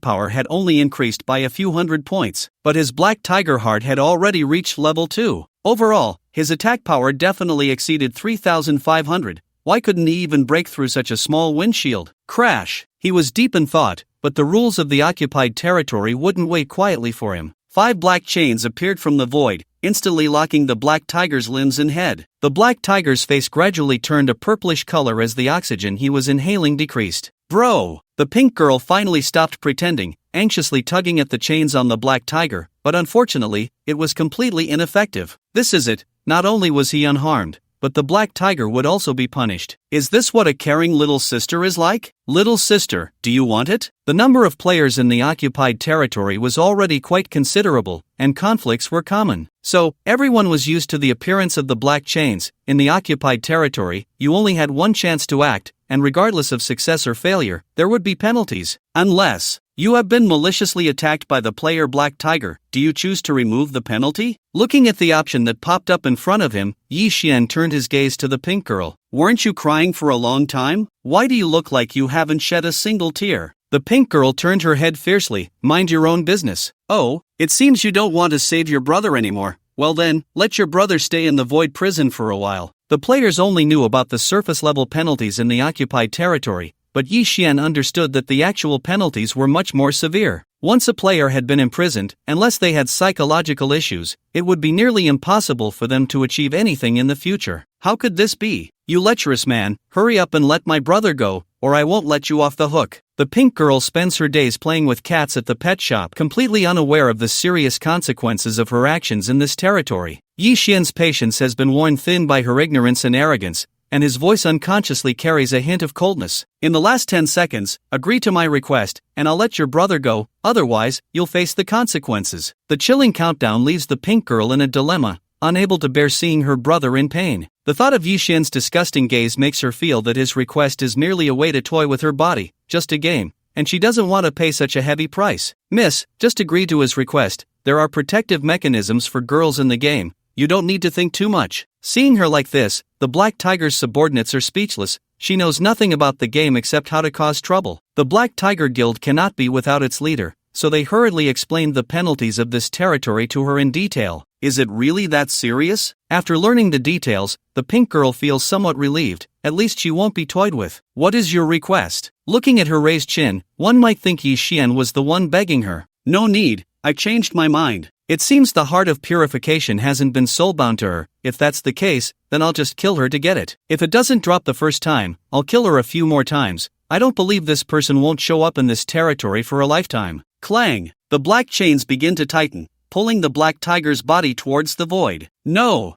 power had only increased by a few hundred points, but his Black Tiger heart had already reached level 2. Overall, his attack power definitely exceeded 3500. Why couldn't he even break through such a small windshield? Crash! He was deep in thought, but the rules of the occupied territory wouldn't wait quietly for him. 5 black chains appeared from the void, instantly locking the Black Tiger's limbs and head. The Black Tiger's face gradually turned a purplish color as the oxygen he was inhaling decreased. Bro! The pink girl finally stopped pretending, anxiously tugging at the chains on the Black Tiger, but unfortunately, it was completely ineffective. This is it, not only was he unharmed, but the Black Tiger would also be punished. Is this what a caring little sister is like? Little sister, do you want it? The number of players in the occupied territory was already quite considerable, and conflicts were common. So, everyone was used to the appearance of the black chains. In the occupied territory, you only had one chance to act, and regardless of success or failure, there would be penalties. Unless you have been maliciously attacked by the player Black Tiger, do you choose to remove the penalty? Looking at the option that popped up in front of him, Yi Xian turned his gaze to the pink girl. Weren't you crying for a long time? Why do you look like you haven't shed a single tear? The pink girl turned her head fiercely. Mind your own business. Oh, it seems you don't want to save your brother anymore. Well then, let your brother stay in the void prison for a while. The players only knew about the surface-level penalties in the occupied territory, but Yi Xian understood that the actual penalties were much more severe. Once a player had been imprisoned, unless they had psychological issues, it would be nearly impossible for them to achieve anything in the future. How could this be? You lecherous man, hurry up and let my brother go, or I won't let you off the hook. The pink girl spends her days playing with cats at the pet shop, completely unaware of the serious consequences of her actions in this territory. Yi Xian's patience has been worn thin by her ignorance and arrogance, and his voice unconsciously carries a hint of coldness. In the last 10 seconds, agree to my request, and I'll let your brother go, otherwise, you'll face the consequences. The chilling countdown leaves the pink girl in a dilemma, unable to bear seeing her brother in pain. The thought of Yi Xian's disgusting gaze makes her feel that his request is merely a way to toy with her body, just a game, and she doesn't want to pay such a heavy price. Miss, just agree to his request. There are protective mechanisms for girls in the game. You don't need to think too much. Seeing her like this, the Black Tiger's subordinates are speechless. She knows nothing about the game except how to cause trouble. The Black Tiger Guild cannot be without its leader, so they hurriedly explained the penalties of this territory to her in detail. Is it really that serious? After learning the details, the pink girl feels somewhat relieved. At least she won't be toyed with. What is your request? Looking at her raised chin, one might think Yi Xian was the one begging her. No need, I changed my mind. It seems the heart of purification hasn't been soulbound to her. If that's the case, then I'll just kill her to get it. If it doesn't drop the first time, I'll kill her a few more times. I don't believe this person won't show up in this territory for a lifetime. Clang! The black chains begin to tighten, pulling the Black Tiger's body towards the void. No,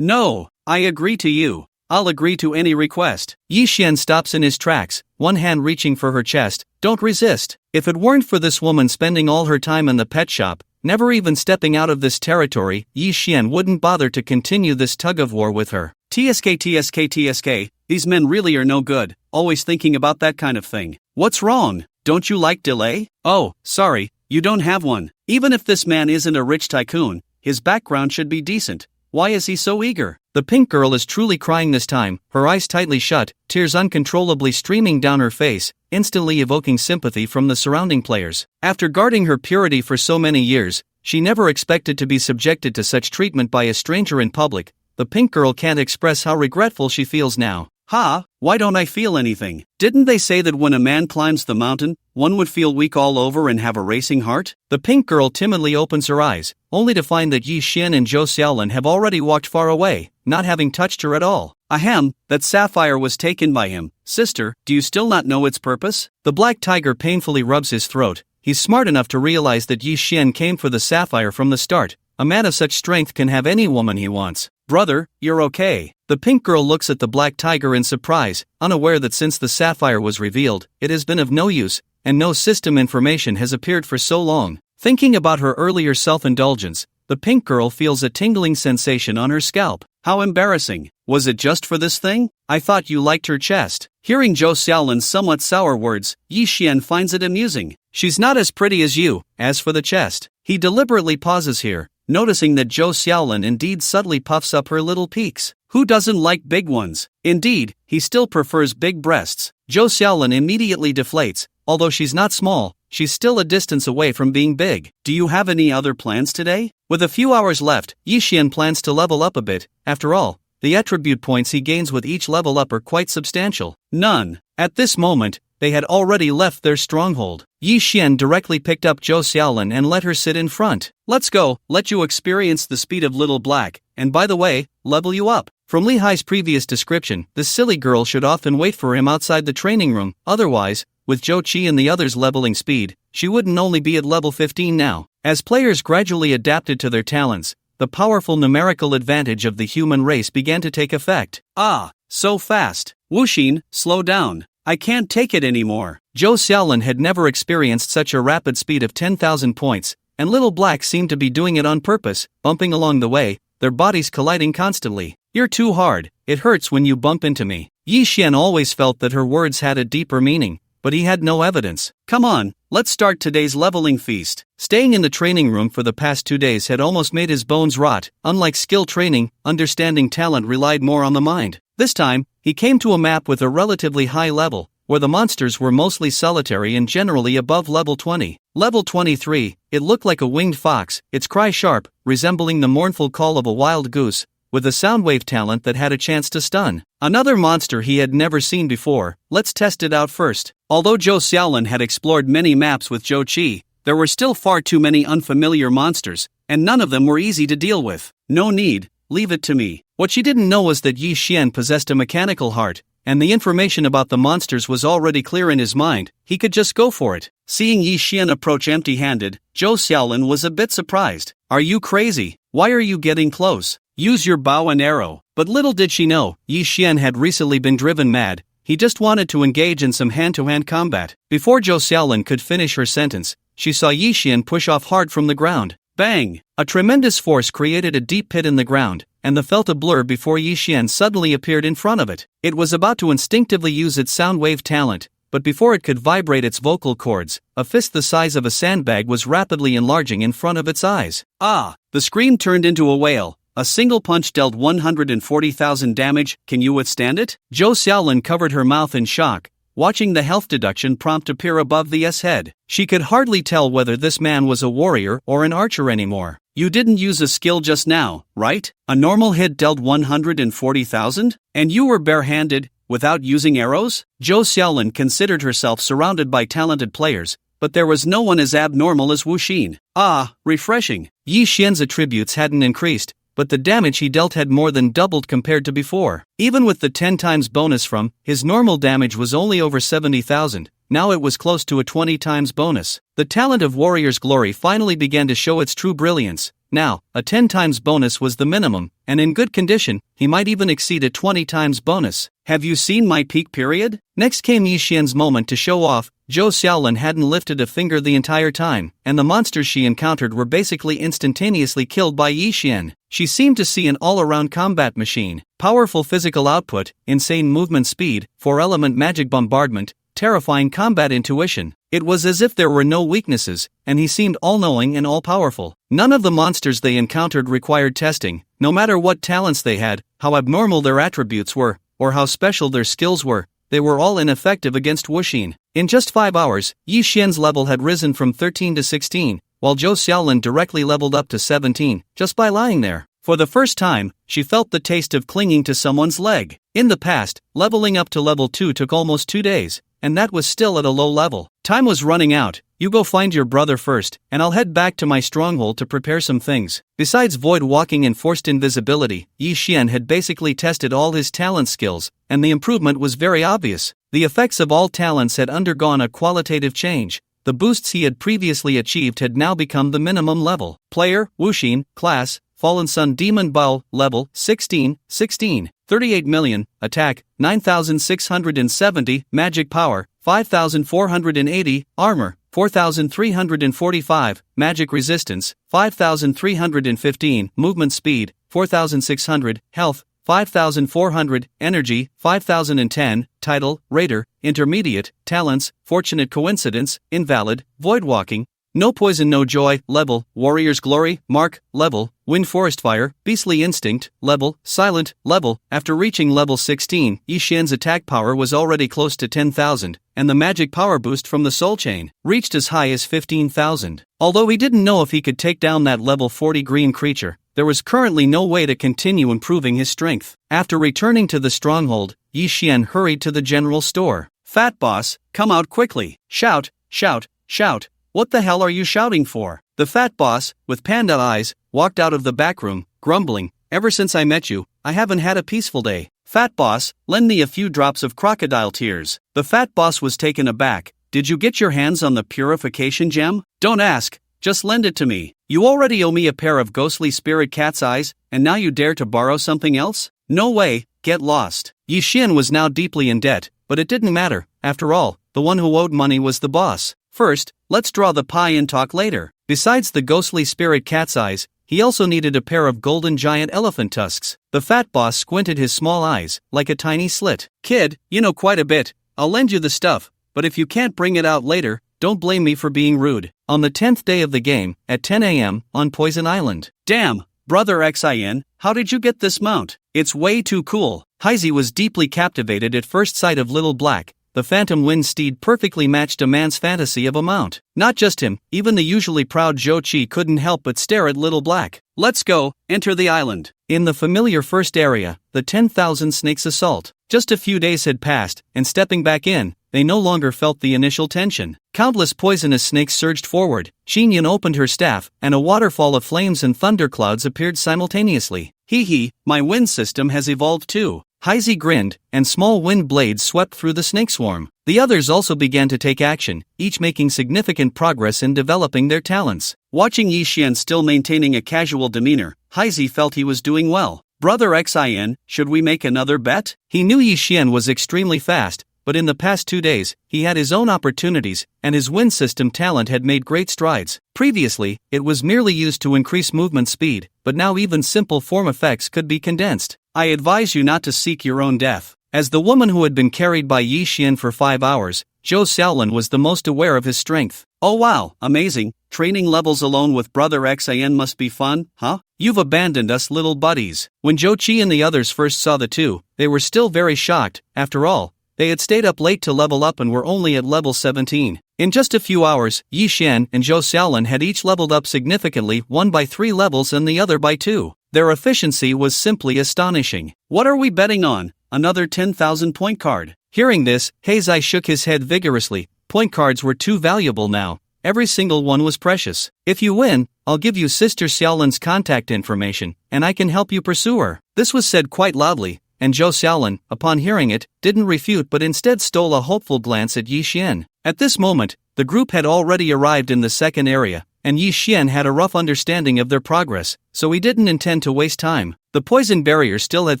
I agree to you. I'll agree to any request. Yi Xian stops in his tracks, one hand reaching for her chest. Don't resist. If it weren't for this woman spending all her time in the pet shop, never even stepping out of this territory, Yi Xian wouldn't bother to continue this tug-of-war with her. TSK, these men really are no good, always thinking about that kind of thing. What's wrong? Don't you like delay? Oh, sorry, you don't have one. Even if this man isn't a rich tycoon, his background should be decent. Why is he so eager? The pink girl is truly crying this time, her eyes tightly shut, tears uncontrollably streaming down her face, instantly evoking sympathy from the surrounding players. After guarding her purity for so many years, she never expected to be subjected to such treatment by a stranger in public. The pink girl can't express how regretful she feels now. Why don't I feel anything? Didn't they say that when a man climbs the mountain, one would feel weak all over and have a racing heart? The pink girl timidly opens her eyes, only to find that Yi Xian and Zhou Xiaolin have already walked far away, not having touched her at all. Ahem, that sapphire was taken by him. Sister, do you still not know its purpose? The Black Tiger painfully rubs his throat. He's smart enough to realize that Yi Xian came for the sapphire from the start. A man of such strength can have any woman he wants. Brother, you're okay. The pink girl looks at the black tiger in surprise, unaware that since the sapphire was revealed, it has been of no use, and no system information has appeared for so long. Thinking about her earlier self-indulgence, the pink girl feels a tingling sensation on her scalp. How embarrassing. Was it just for this thing? I thought you liked her chest. Hearing Zhou Xiaolan's somewhat sour words, Yi Xian finds it amusing. She's not as pretty as you. As for the chest, he deliberately pauses here, noticing that Zhou Xiaolan indeed subtly puffs up her little peaks. Who doesn't like big ones? Indeed, he still prefers big breasts. Zhou Xiaolan immediately deflates. Although she's not small, she's still a distance away from being big. Do you have any other plans today? With a few hours left, Yi Xian plans to level up a bit. After all, the attribute points he gains with each level up are quite substantial. None. At this moment, they had already left their stronghold. Yi Xian directly picked up Zhou Xiaolan and let her sit in front. Let's go, let you experience the speed of Little Black, and by the way, level you up. From Li Hai's previous description, this silly girl should often wait for him outside the training room, otherwise, with Zhou Qi and the others leveling speed, she wouldn't only be at level 15 now. As players gradually adapted to their talents, the powerful numerical advantage of the human race began to take effect. Ah, so fast. Wuxin, slow down. I can't take it anymore. Zhou Xiaolan had never experienced such a rapid speed of 10,000 points, and Little Black seemed to be doing it on purpose, bumping along the way, their bodies colliding constantly. You're too hard, it hurts when you bump into me. Yi Xian always felt that her words had a deeper meaning, but he had no evidence. Come on, let's start today's leveling feast. Staying in the training room for the past 2 days had almost made his bones rot. Unlike skill training, understanding talent relied more on the mind. This time, he came to a map with a relatively high level, where the monsters were mostly solitary and generally above level 20. Level 23, it looked like a winged fox, its cry sharp, resembling the mournful call of a wild goose, with a soundwave talent that had a chance to stun. Another monster he had never seen before. Let's test it out first. Although Zhou Xiaolan had explored many maps with Zhou Qi, there were still far too many unfamiliar monsters, and none of them were easy to deal with. No need, leave it to me. What she didn't know was that Yi Xian possessed a mechanical heart, and the information about the monsters was already clear in his mind. He could just go for it. Seeing Yi Xian approach empty-handed, Zhou Xiaolan was a bit surprised. Are you crazy? Why are you getting close? Use your bow and arrow. But little did she know, Yi Xian had recently been driven mad. He just wanted to engage in some hand-to-hand combat. Before Zhou Xiaolan could finish her sentence, she saw Yi Xian push off hard from the ground. Bang! A tremendous force created a deep pit in the ground, and the felt a blur before Yi Xian suddenly appeared in front of it. It was about to instinctively use its sound wave talent, but before it could vibrate its vocal cords, a fist the size of a sandbag was rapidly enlarging in front of its eyes. Ah! The scream turned into a wail. A single punch dealt 140,000 damage. Can you withstand it? Zhou Xiaolan covered her mouth in shock, watching the health deduction prompt appear above the S head. She could hardly tell whether this man was a warrior or an archer anymore. You didn't use a skill just now, right? A normal hit dealt 140,000? And you were barehanded, without using arrows? Zhou Xiaolan considered herself surrounded by talented players, but there was no one as abnormal as Wuxin. Ah, refreshing. Yi Xian's attributes hadn't increased, but the damage he dealt had more than doubled compared to before. Even with the 10 times bonus from, his normal damage was only over 70,000, now it was close to a 20 times bonus. The talent of Warrior's Glory finally began to show its true brilliance. Now, a 10 times bonus was the minimum, and in good condition, he might even exceed a 20 times bonus. Have you seen my peak period? Next came Yi Xian's moment to show off. Zhou Xiaolan hadn't lifted a finger the entire time, and the monsters she encountered were basically instantaneously killed by Yi Xian. She seemed to see an all-around combat machine. Powerful physical output, insane movement speed, 4-element magic bombardment, terrifying combat intuition. It was as if there were no weaknesses, and he seemed all-knowing and all-powerful. None of the monsters they encountered required testing, no matter what talents they had, how abnormal their attributes were, or how special their skills were. They were all ineffective against Wuxin. In just 5 hours, Yi Xian's level had risen from 13 to 16, while Zhou Xiaolan directly leveled up to 17, just by lying there. For the first time, she felt the taste of clinging to someone's leg. In the past, leveling up to level 2 took almost 2 days, and that was still at a low level. Time was running out. You go find your brother first, and I'll head back to my stronghold to prepare some things. Besides void walking and forced invisibility, Yi Xian had basically tested all his talent skills, and the improvement was very obvious. The effects of all talents had undergone a qualitative change. The boosts he had previously achieved had now become the minimum level. Player, Wuxin, class, Fallen Sun Demon Bao, level 16, 16. 38 million, attack, 9,670, magic power, 5,480, armor, 4,345, magic resistance, 5,315, movement speed, 4,600, health, 5,400, energy, 5,010, title, raider, intermediate, talents, fortunate coincidence, invalid, void walking, no poison no joy, level, warrior's glory, mark, level, wind forest fire, beastly instinct, level, silent, level. After reaching level 16, Yi Xian's attack power was already close to 10,000, and the magic power boost from the soul chain reached as high as 15,000. Although he didn't know if he could take down that level 40 green creature, there was currently no way to continue improving his strength. After returning to the stronghold, Yi Xian hurried to the general store. Fat boss, come out quickly. Shout, shout, shout. What the hell are you shouting for? The fat boss, with panda eyes, walked out of the back room, grumbling, ever since I met you, I haven't had a peaceful day. Fat boss, lend me a few drops of crocodile tears. The fat boss was taken aback. Did you get your hands on the purification gem? Don't ask, just lend it to me. You already owe me a pair of ghostly spirit cat's eyes, and now you dare to borrow something else? No way, get lost. Yi Xian was now deeply in debt, but it didn't matter. After all, the one who owed money was the boss. First, let's draw the pie and talk later. Besides the ghostly spirit cat's eyes, he also needed a pair of golden giant elephant tusks. The fat boss squinted his small eyes, like a tiny slit. Kid, you know quite a bit. I'll lend you the stuff, but if you can't bring it out later, don't blame me for being rude. On the 10th day of the game, at 10 a.m., on Poison Island. Damn, brother Xin, how did you get this mount? It's way too cool. Heisei was deeply captivated at first sight of Little Black. The phantom wind steed perfectly matched a man's fantasy of a mount. Not just him, even the usually proud Zhou Qi couldn't help but stare at Little Black. Let's go, enter the island. In the familiar first area, the 10,000 Snakes Assault. Just a few days had passed, and stepping back in, they no longer felt the initial tension. Countless poisonous snakes surged forward. Xinyan opened her staff, and a waterfall of flames and thunderclouds appeared simultaneously. Hee hee, my wind system has evolved too. Heisei grinned, and small wind blades swept through the snake swarm. The others also began to take action, each making significant progress in developing their talents. Watching Yi Xian still maintaining a casual demeanor, Heisei felt he was doing well. Brother Xin, should we make another bet? He knew Yi Xian was extremely fast, but in the past 2 days, he had his own opportunities, and his wind system talent had made great strides. Previously, it was merely used to increase movement speed, but now even simple form effects could be condensed. I advise you not to seek your own death. As the woman who had been carried by Yi Xian for 5 hours, Zhou Xiaolin was the most aware of his strength. Oh wow, amazing, training levels alone with Brother Xin must be fun, huh? You've abandoned us little buddies. When Zhou Qi and the others first saw the two, they were still very shocked. After all, they had stayed up late to level up and were only at level 17. In just a few hours, Yi Xian and Zhou Xiaolin had each leveled up significantly, one by 3 levels and the other by 2. Their efficiency was simply astonishing. What are we betting on? Another 10,000 point card. Hearing this, Heisei shook his head vigorously. Point cards were too valuable now. Every single one was precious. If you win, I'll give you Sister Xiaolin's contact information, and I can help you pursue her. This was said quite loudly, and Zhou Xiaolin, upon hearing it, didn't refute but instead stole a hopeful glance at Yi Xian. At this moment, the group had already arrived in the second area, and Yi Xian had a rough understanding of their progress, so he didn't intend to waste time. The poison barrier still had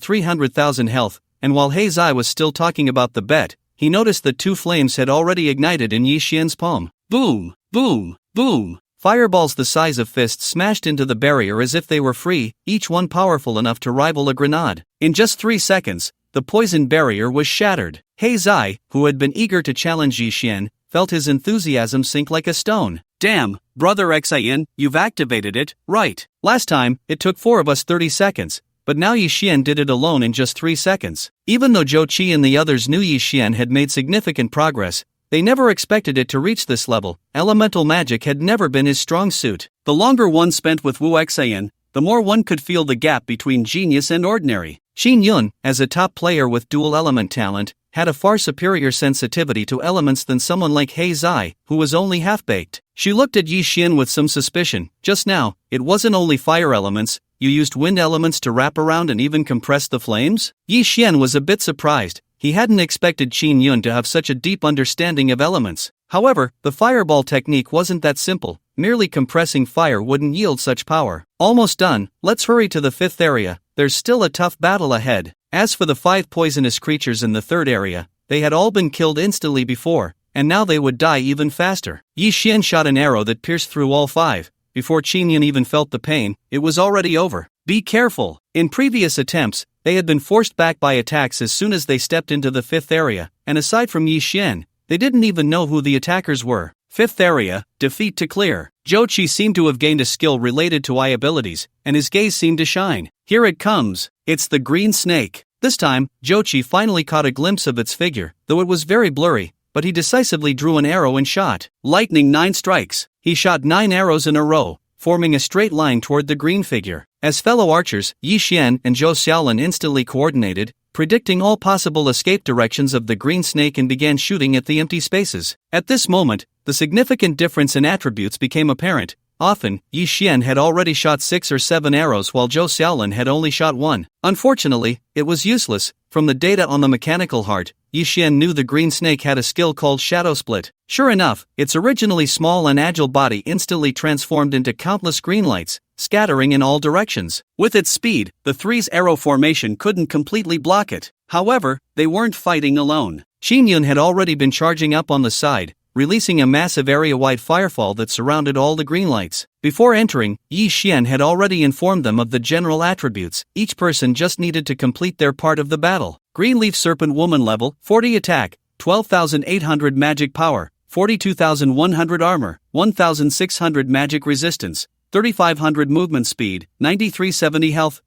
300,000 health, and while Heisei was still talking about the bet, he noticed that 2 flames had already ignited in Yi Xian's palm. Boom, boom, boom. Fireballs the size of fists smashed into the barrier as if they were free, each one powerful enough to rival a grenade. In just 3 seconds, the poison barrier was shattered. Heisei, who had been eager to challenge Yi Xian, felt his enthusiasm sink like a stone. Damn, Brother Xin, you've activated it, right? Last time, it took 4 of us 30 seconds, but now Yi Xian did it alone in just 3 seconds. Even though Zhou Qi and the others knew Yi Xian had made significant progress, they never expected it to reach this level. Elemental magic had never been his strong suit. The longer one spent with Wu Xian, the more one could feel the gap between genius and ordinary. Xin Yun, as a top player with dual element talent, had a far superior sensitivity to elements than someone like Heisei, who was only half-baked. She looked at Yi Xian with some suspicion. Just now, it wasn't only fire elements, you used wind elements to wrap around and even compress the flames? Yi Xian was a bit surprised. He hadn't expected Xin Yun to have such a deep understanding of elements. However, the fireball technique wasn't that simple. Merely compressing fire wouldn't yield such power. Almost done, let's hurry to the 5th area. There's still a tough battle ahead. As for the 5 poisonous creatures in the third area, they had all been killed instantly before, and now they would die even faster. Yi Xian shot an arrow that pierced through all 5. Before Qingyun even felt the pain, it was already over. Be careful! In previous attempts, they had been forced back by attacks as soon as they stepped into the 5th area, and aside from Yi Xian, they didn't even know who the attackers were. 5th area, defeat to clear. Zhou Qi seemed to have gained a skill related to eye abilities, and his gaze seemed to shine. Here it comes. It's the green snake. This time, Zhou Qi finally caught a glimpse of its figure, though it was very blurry, but he decisively drew an arrow and shot. Lightning 9 strikes. He shot 9 arrows in a row, forming a straight line toward the green figure. As fellow archers, Yi Xian and Zhou Xiaolin instantly coordinated, predicting all possible escape directions of the green snake and began shooting at the empty spaces. At this moment, the significant difference in attributes became apparent. Often, Yi Xian had already shot 6 or 7 arrows while Zhou Xiaolin had only shot 1. Unfortunately, it was useless. From the data on the mechanical heart, Yi Xian knew the green snake had a skill called Shadow Split. Sure enough, its originally small and agile body instantly transformed into countless green lights, scattering in all directions. With its speed, the three's arrow formation couldn't completely block it. However, they weren't fighting alone. Qingyun had already been charging up on the side, releasing a massive area-wide firefall that surrounded all the green lights. Before entering, Yi Xian had already informed them of the general attributes. Each person just needed to complete their part of the battle. Green Leaf Serpent Woman level, 40 attack, 12,800 magic power, 42,100 armor, 1,600 magic resistance, 3,500 movement speed, 9370 health,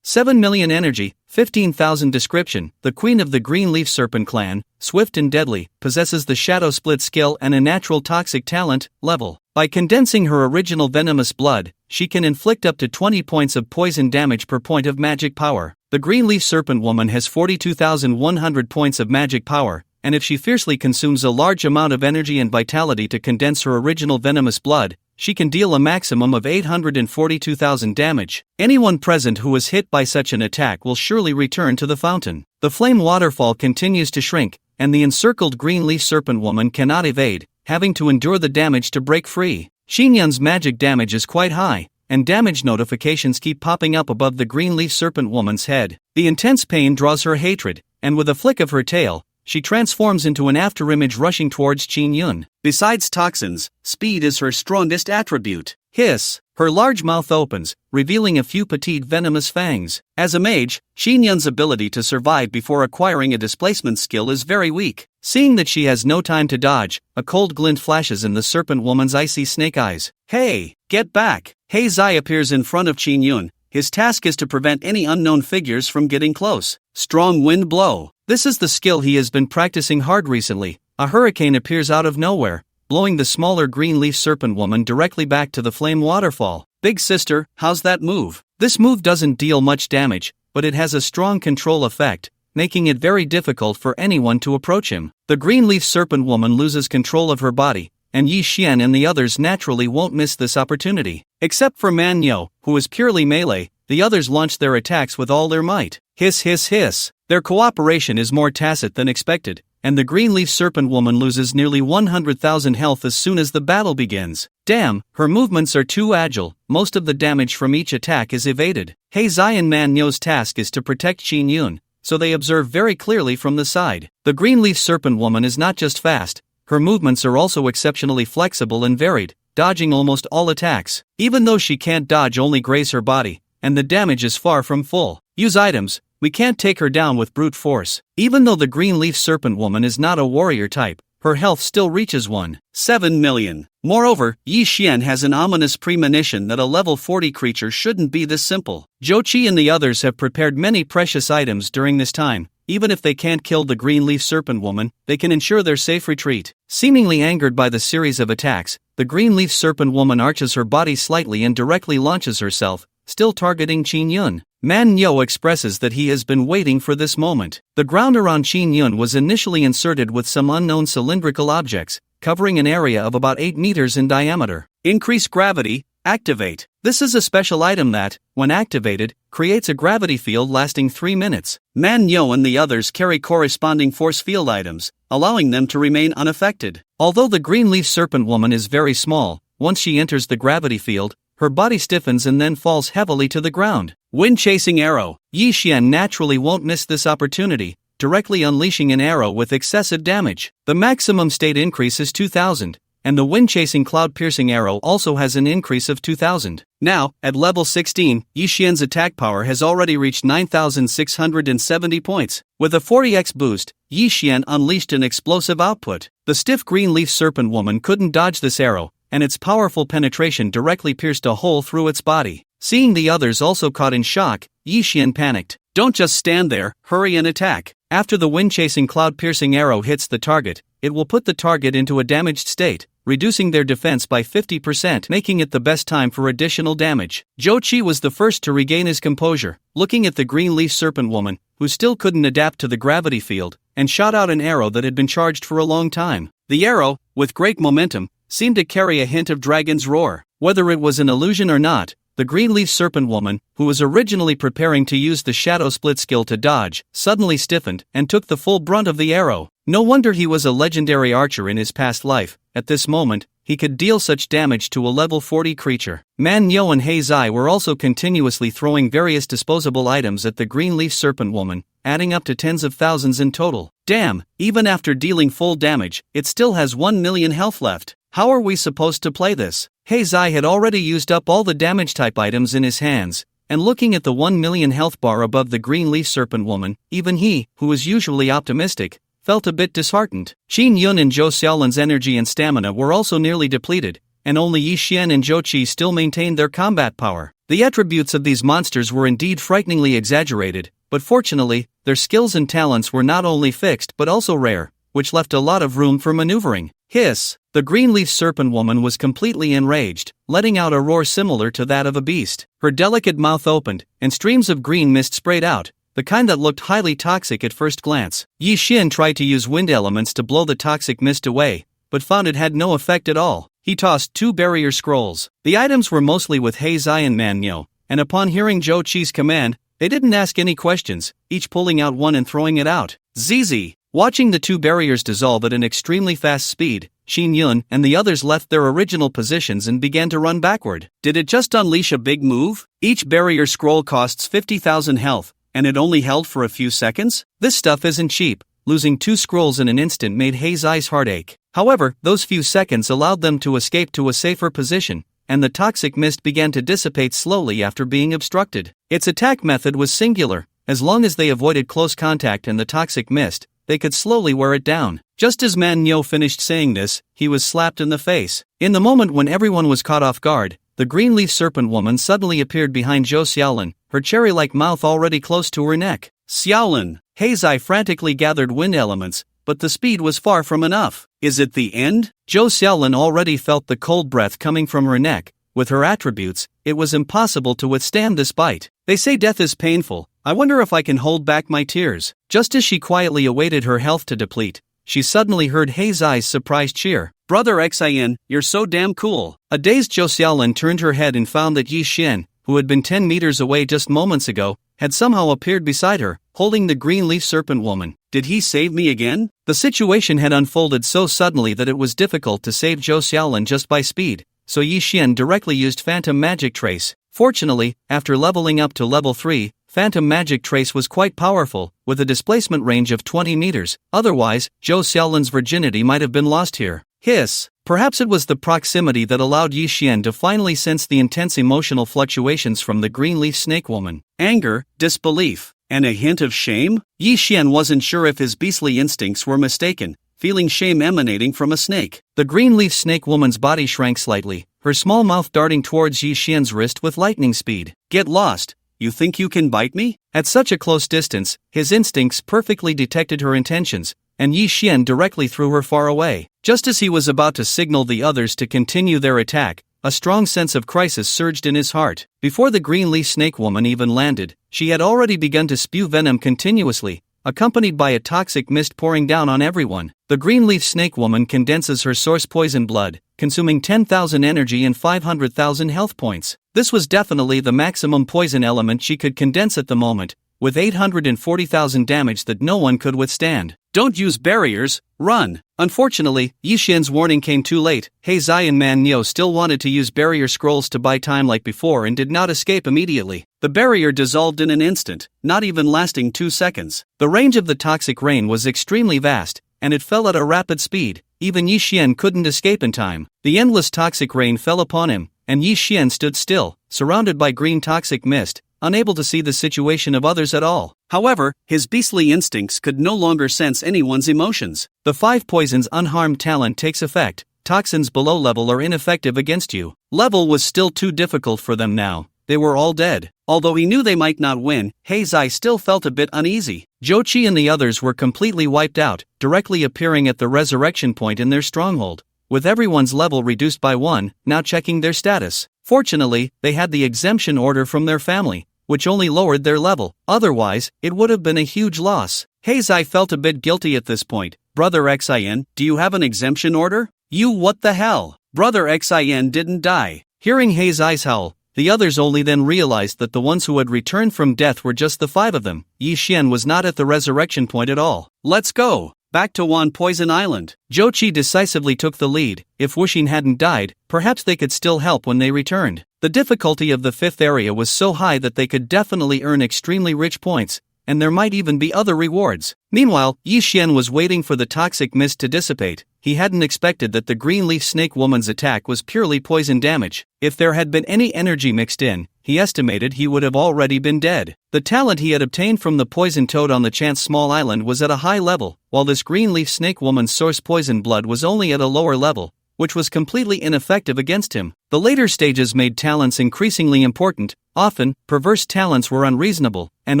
7 million energy, 15,000 description. The queen of the Green Leaf Serpent clan, swift and deadly, possesses the Shadow Split skill and a natural toxic talent, level. By condensing her original venomous blood, she can inflict up to 20 points of poison damage per point of magic power. The Green Leaf Serpent Woman has 42,100 points of magic power, and if she fiercely consumes a large amount of energy and vitality to condense her original venomous blood, she can deal a maximum of 842,000 damage. Anyone present who is hit by such an attack will surely return to the fountain. The flame waterfall continues to shrink, and the encircled Green Leaf Serpent Woman cannot evade, having to endure the damage to break free. Xinyan's magic damage is quite high, and damage notifications keep popping up above the Green Leaf Serpent Woman's head. The intense pain draws her hatred, and with a flick of her tail, she transforms into an afterimage rushing towards Qingyun. Besides toxins, speed is her strongest attribute. Hiss! Her large mouth opens, revealing a few petite venomous fangs. As a mage, Qingyun's ability to survive before acquiring a displacement skill is very weak. Seeing that she has no time to dodge, a cold glint flashes in the serpent woman's icy snake eyes. Hey! Get back! He Zai appears in front of Qingyun. His task is to prevent any unknown figures from getting close. Strong wind blow. This is the skill he has been practicing hard recently. A hurricane appears out of nowhere, blowing the smaller Green Leaf Serpent Woman directly back to the flame waterfall. Big sister, how's that move? This move doesn't deal much damage, but it has a strong control effect, making it very difficult for anyone to approach him. The Green Leaf Serpent Woman loses control of her body, and Yi Xian and the others naturally won't miss this opportunity. Except for Manhwa, who is purely melee, the others launch their attacks with all their might. Hiss hiss hiss. Their cooperation is more tacit than expected, and the Green Leaf Serpent Woman loses nearly 100,000 health as soon as the battle begins. Damn, her movements are too agile, most of the damage from each attack is evaded. He Zai and Manhwa's task is to protect Qingyun, so they observe very clearly from the side. The Green Leaf Serpent Woman is not just fast, her movements are also exceptionally flexible and varied, dodging almost all attacks. Even though she can't dodge, only graze her body, and the damage is far from full. Use items. We can't take her down with brute force. Even though the Green Leaf Serpent Woman is not a warrior type, her health still reaches 7 million. Moreover, Yi Xian has an ominous premonition that a level 40 creature shouldn't be this simple. Zhou Qi and the others have prepared many precious items during this time. Even if they can't kill the Green Leaf Serpent Woman, they can ensure their safe retreat. Seemingly angered by the series of attacks, the Green Leaf Serpent Woman arches her body slightly and directly launches herself, still targeting Qingyun. Manhwa expresses that he has been waiting for this moment. The ground around Qingyun was initially inserted with some unknown cylindrical objects, covering an area of about 8 meters in diameter. Increase gravity, activate. This is a special item that, when activated, creates a gravity field lasting 3 minutes. Manhwa and the others carry corresponding force field items, allowing them to remain unaffected. Although the Green Leaf Serpent Woman is very small, once she enters the gravity field, her body stiffens and then falls heavily to the ground. Wind-chasing arrow. Yi Xian naturally won't miss this opportunity, directly unleashing an arrow with excessive damage. The maximum state increase is 2000, and the wind-chasing cloud-piercing arrow also has an increase of 2000. Now, at level 16, Yi Xian's attack power has already reached 9,670 points. With a 40x boost, Yi Xian unleashed an explosive output. The stiff green leaf serpent woman couldn't dodge this arrow, and its powerful penetration directly pierced a hole through its body. Seeing the others also caught in shock, Yi Xian panicked. Don't just stand there, hurry and attack. After the wind-chasing cloud-piercing arrow hits the target, it will put the target into a damaged state, reducing their defense by 50%, making it the best time for additional damage. Zhou Qi was the first to regain his composure, looking at the green leaf serpent woman, who still couldn't adapt to the gravity field, and shot out an arrow that had been charged for a long time. The arrow, with great momentum, seemed to carry a hint of dragon's roar. Whether it was an illusion or not, the green leaf serpent woman, who was originally preparing to use the shadow split skill to dodge, suddenly stiffened and took the full brunt of the arrow. No wonder he was a legendary archer in his past life. At this moment, he could deal such damage to a level 40 creature. Manhwa and He Zai were also continuously throwing various disposable items at the green leaf serpent woman, adding up to tens of thousands in total. Damn, even after dealing full damage, it still has 1 million health left. How are we supposed to play this? He Zai had already used up all the damage type items in his hands, and looking at the 1 million health bar above the green leaf serpent woman, even he, who was usually optimistic, felt a bit disheartened. Qin Yun and Zhou Xiaolan's energy and stamina were also nearly depleted, and only Yi Xian and Zhou Qi still maintained their combat power. The attributes of these monsters were indeed frighteningly exaggerated, but fortunately, their skills and talents were not only fixed but also rare, which left a lot of room for maneuvering. Hiss! The green leaf serpent woman was completely enraged, letting out a roar similar to that of a beast. Her delicate mouth opened, and streams of green mist sprayed out, the kind that looked highly toxic at first glance. Yi Xian tried to use wind elements to blow the toxic mist away, but found it had no effect at all. He tossed 2 barrier scrolls. The items were mostly with He Zai and Manhwa, and upon hearing Zhou Qi's command, they didn't ask any questions, each pulling out one and throwing it out. ZZ! Watching the 2 barriers dissolve at an extremely fast speed, Qin Yun and the others left their original positions and began to run backward. Did it just unleash a big move? Each barrier scroll costs 50,000 health, and it only held for a few seconds? This stuff isn't cheap. Losing 2 scrolls in an instant made He Zai's heart ache. However, those few seconds allowed them to escape to a safer position, and the toxic mist began to dissipate slowly after being obstructed. Its attack method was singular. As long as they avoided close contact and the toxic mist, they could slowly wear it down. Just as Manhwa finished saying this, he was slapped in the face. In the moment when everyone was caught off guard, the green leaf serpent woman suddenly appeared behind Zhou Xiaolan, her cherry-like mouth already close to her neck. Xiaolan! He Zai frantically gathered wind elements, but the speed was far from enough. Is it the end? Zhou Xiaolan already felt the cold breath coming from her neck. With her attributes, it was impossible to withstand this bite. They say death is painful. I wonder if I can hold back my tears. Just as she quietly awaited her health to deplete, she suddenly heard He Zai's surprised cheer. Brother Xin, you're so damn cool. A dazed Zhou Xiaolan turned her head and found that Yi Xian, who had been 10 meters away just moments ago, had somehow appeared beside her, holding the green leaf serpent woman. Did he save me again? The situation had unfolded so suddenly that it was difficult to save Zhou Xiaolan just by speed, so Yi Xian directly used Phantom Magic Trace. Fortunately, after leveling up to level 3, Phantom Magic Trace was quite powerful, with a displacement range of 20 meters, otherwise, Zhou Xiaolan's virginity might have been lost here. Hiss! Perhaps it was the proximity that allowed Yi Xian to finally sense the intense emotional fluctuations from the green leaf snake woman. Anger, disbelief, and a hint of shame? Yi Xian wasn't sure if his beastly instincts were mistaken, feeling shame emanating from a snake. The green leaf snake woman's body shrank slightly, her small mouth darting towards Yi Xian's wrist with lightning speed. Get lost! You think you can bite me? At such a close distance, his instincts perfectly detected her intentions, and Yi Xian directly threw her far away. Just as he was about to signal the others to continue their attack, a strong sense of crisis surged in his heart. Before the green leaf snake woman even landed, she had already begun to spew venom continuously, accompanied by a toxic mist pouring down on everyone. The green leaf snake woman condenses her source poison blood, consuming 10,000 energy and 500,000 health points. This was definitely the maximum poison element she could condense at the moment, with 840,000 damage that no one could withstand. Don't use barriers, run. Unfortunately, Yixian's warning came too late. Heizai and Manhwa still wanted to use barrier scrolls to buy time like before and did not escape immediately. The barrier dissolved in an instant, not even lasting 2 seconds. The range of the toxic rain was extremely vast, and it fell at a rapid speed. Even Yixian couldn't escape in time. The endless toxic rain fell upon him, and Yixian stood still, surrounded by green toxic mist, unable to see the situation of others at all. However, his beastly instincts could no longer sense anyone's emotions. The 5 poisons unharmed talent takes effect. Toxins below level are ineffective against you. Level was still too difficult for them now. They were all dead. Although he knew they might not win, Heizai still felt a bit uneasy. Jochi and the others were completely wiped out, directly appearing at the resurrection point in their stronghold, with everyone's level reduced by 1, now checking their status. Fortunately, they had the exemption order from their family, which only lowered their level. Otherwise, it would have been a huge loss. Heizai felt a bit guilty at this point. Brother Xin, do you have an exemption order? You what the hell? Brother Xin didn't die. Hearing Heizai's howl, the others only then realized that the ones who had returned from death were just the 5 of them. Yixian was not at the resurrection point at all. Let's go! Back to Wan Poison Island. Jochi decisively took the lead. If Wuxin hadn't died, perhaps they could still help when they returned. The difficulty of the 5th area was so high that they could definitely earn extremely rich points, and there might even be other rewards. Meanwhile, Yixian was waiting for the toxic mist to dissipate. He hadn't expected that the green leaf snake woman's attack was purely poison damage. If there had been any energy mixed in, he estimated he would have already been dead. The talent he had obtained from the poison toad on the Chance Small Island was at a high level, while this green leaf snake woman's source poison blood was only at a lower level, which was completely ineffective against him. The later stages made talents increasingly important. Often, perverse talents were unreasonable, and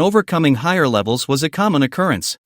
overcoming higher levels was a common occurrence.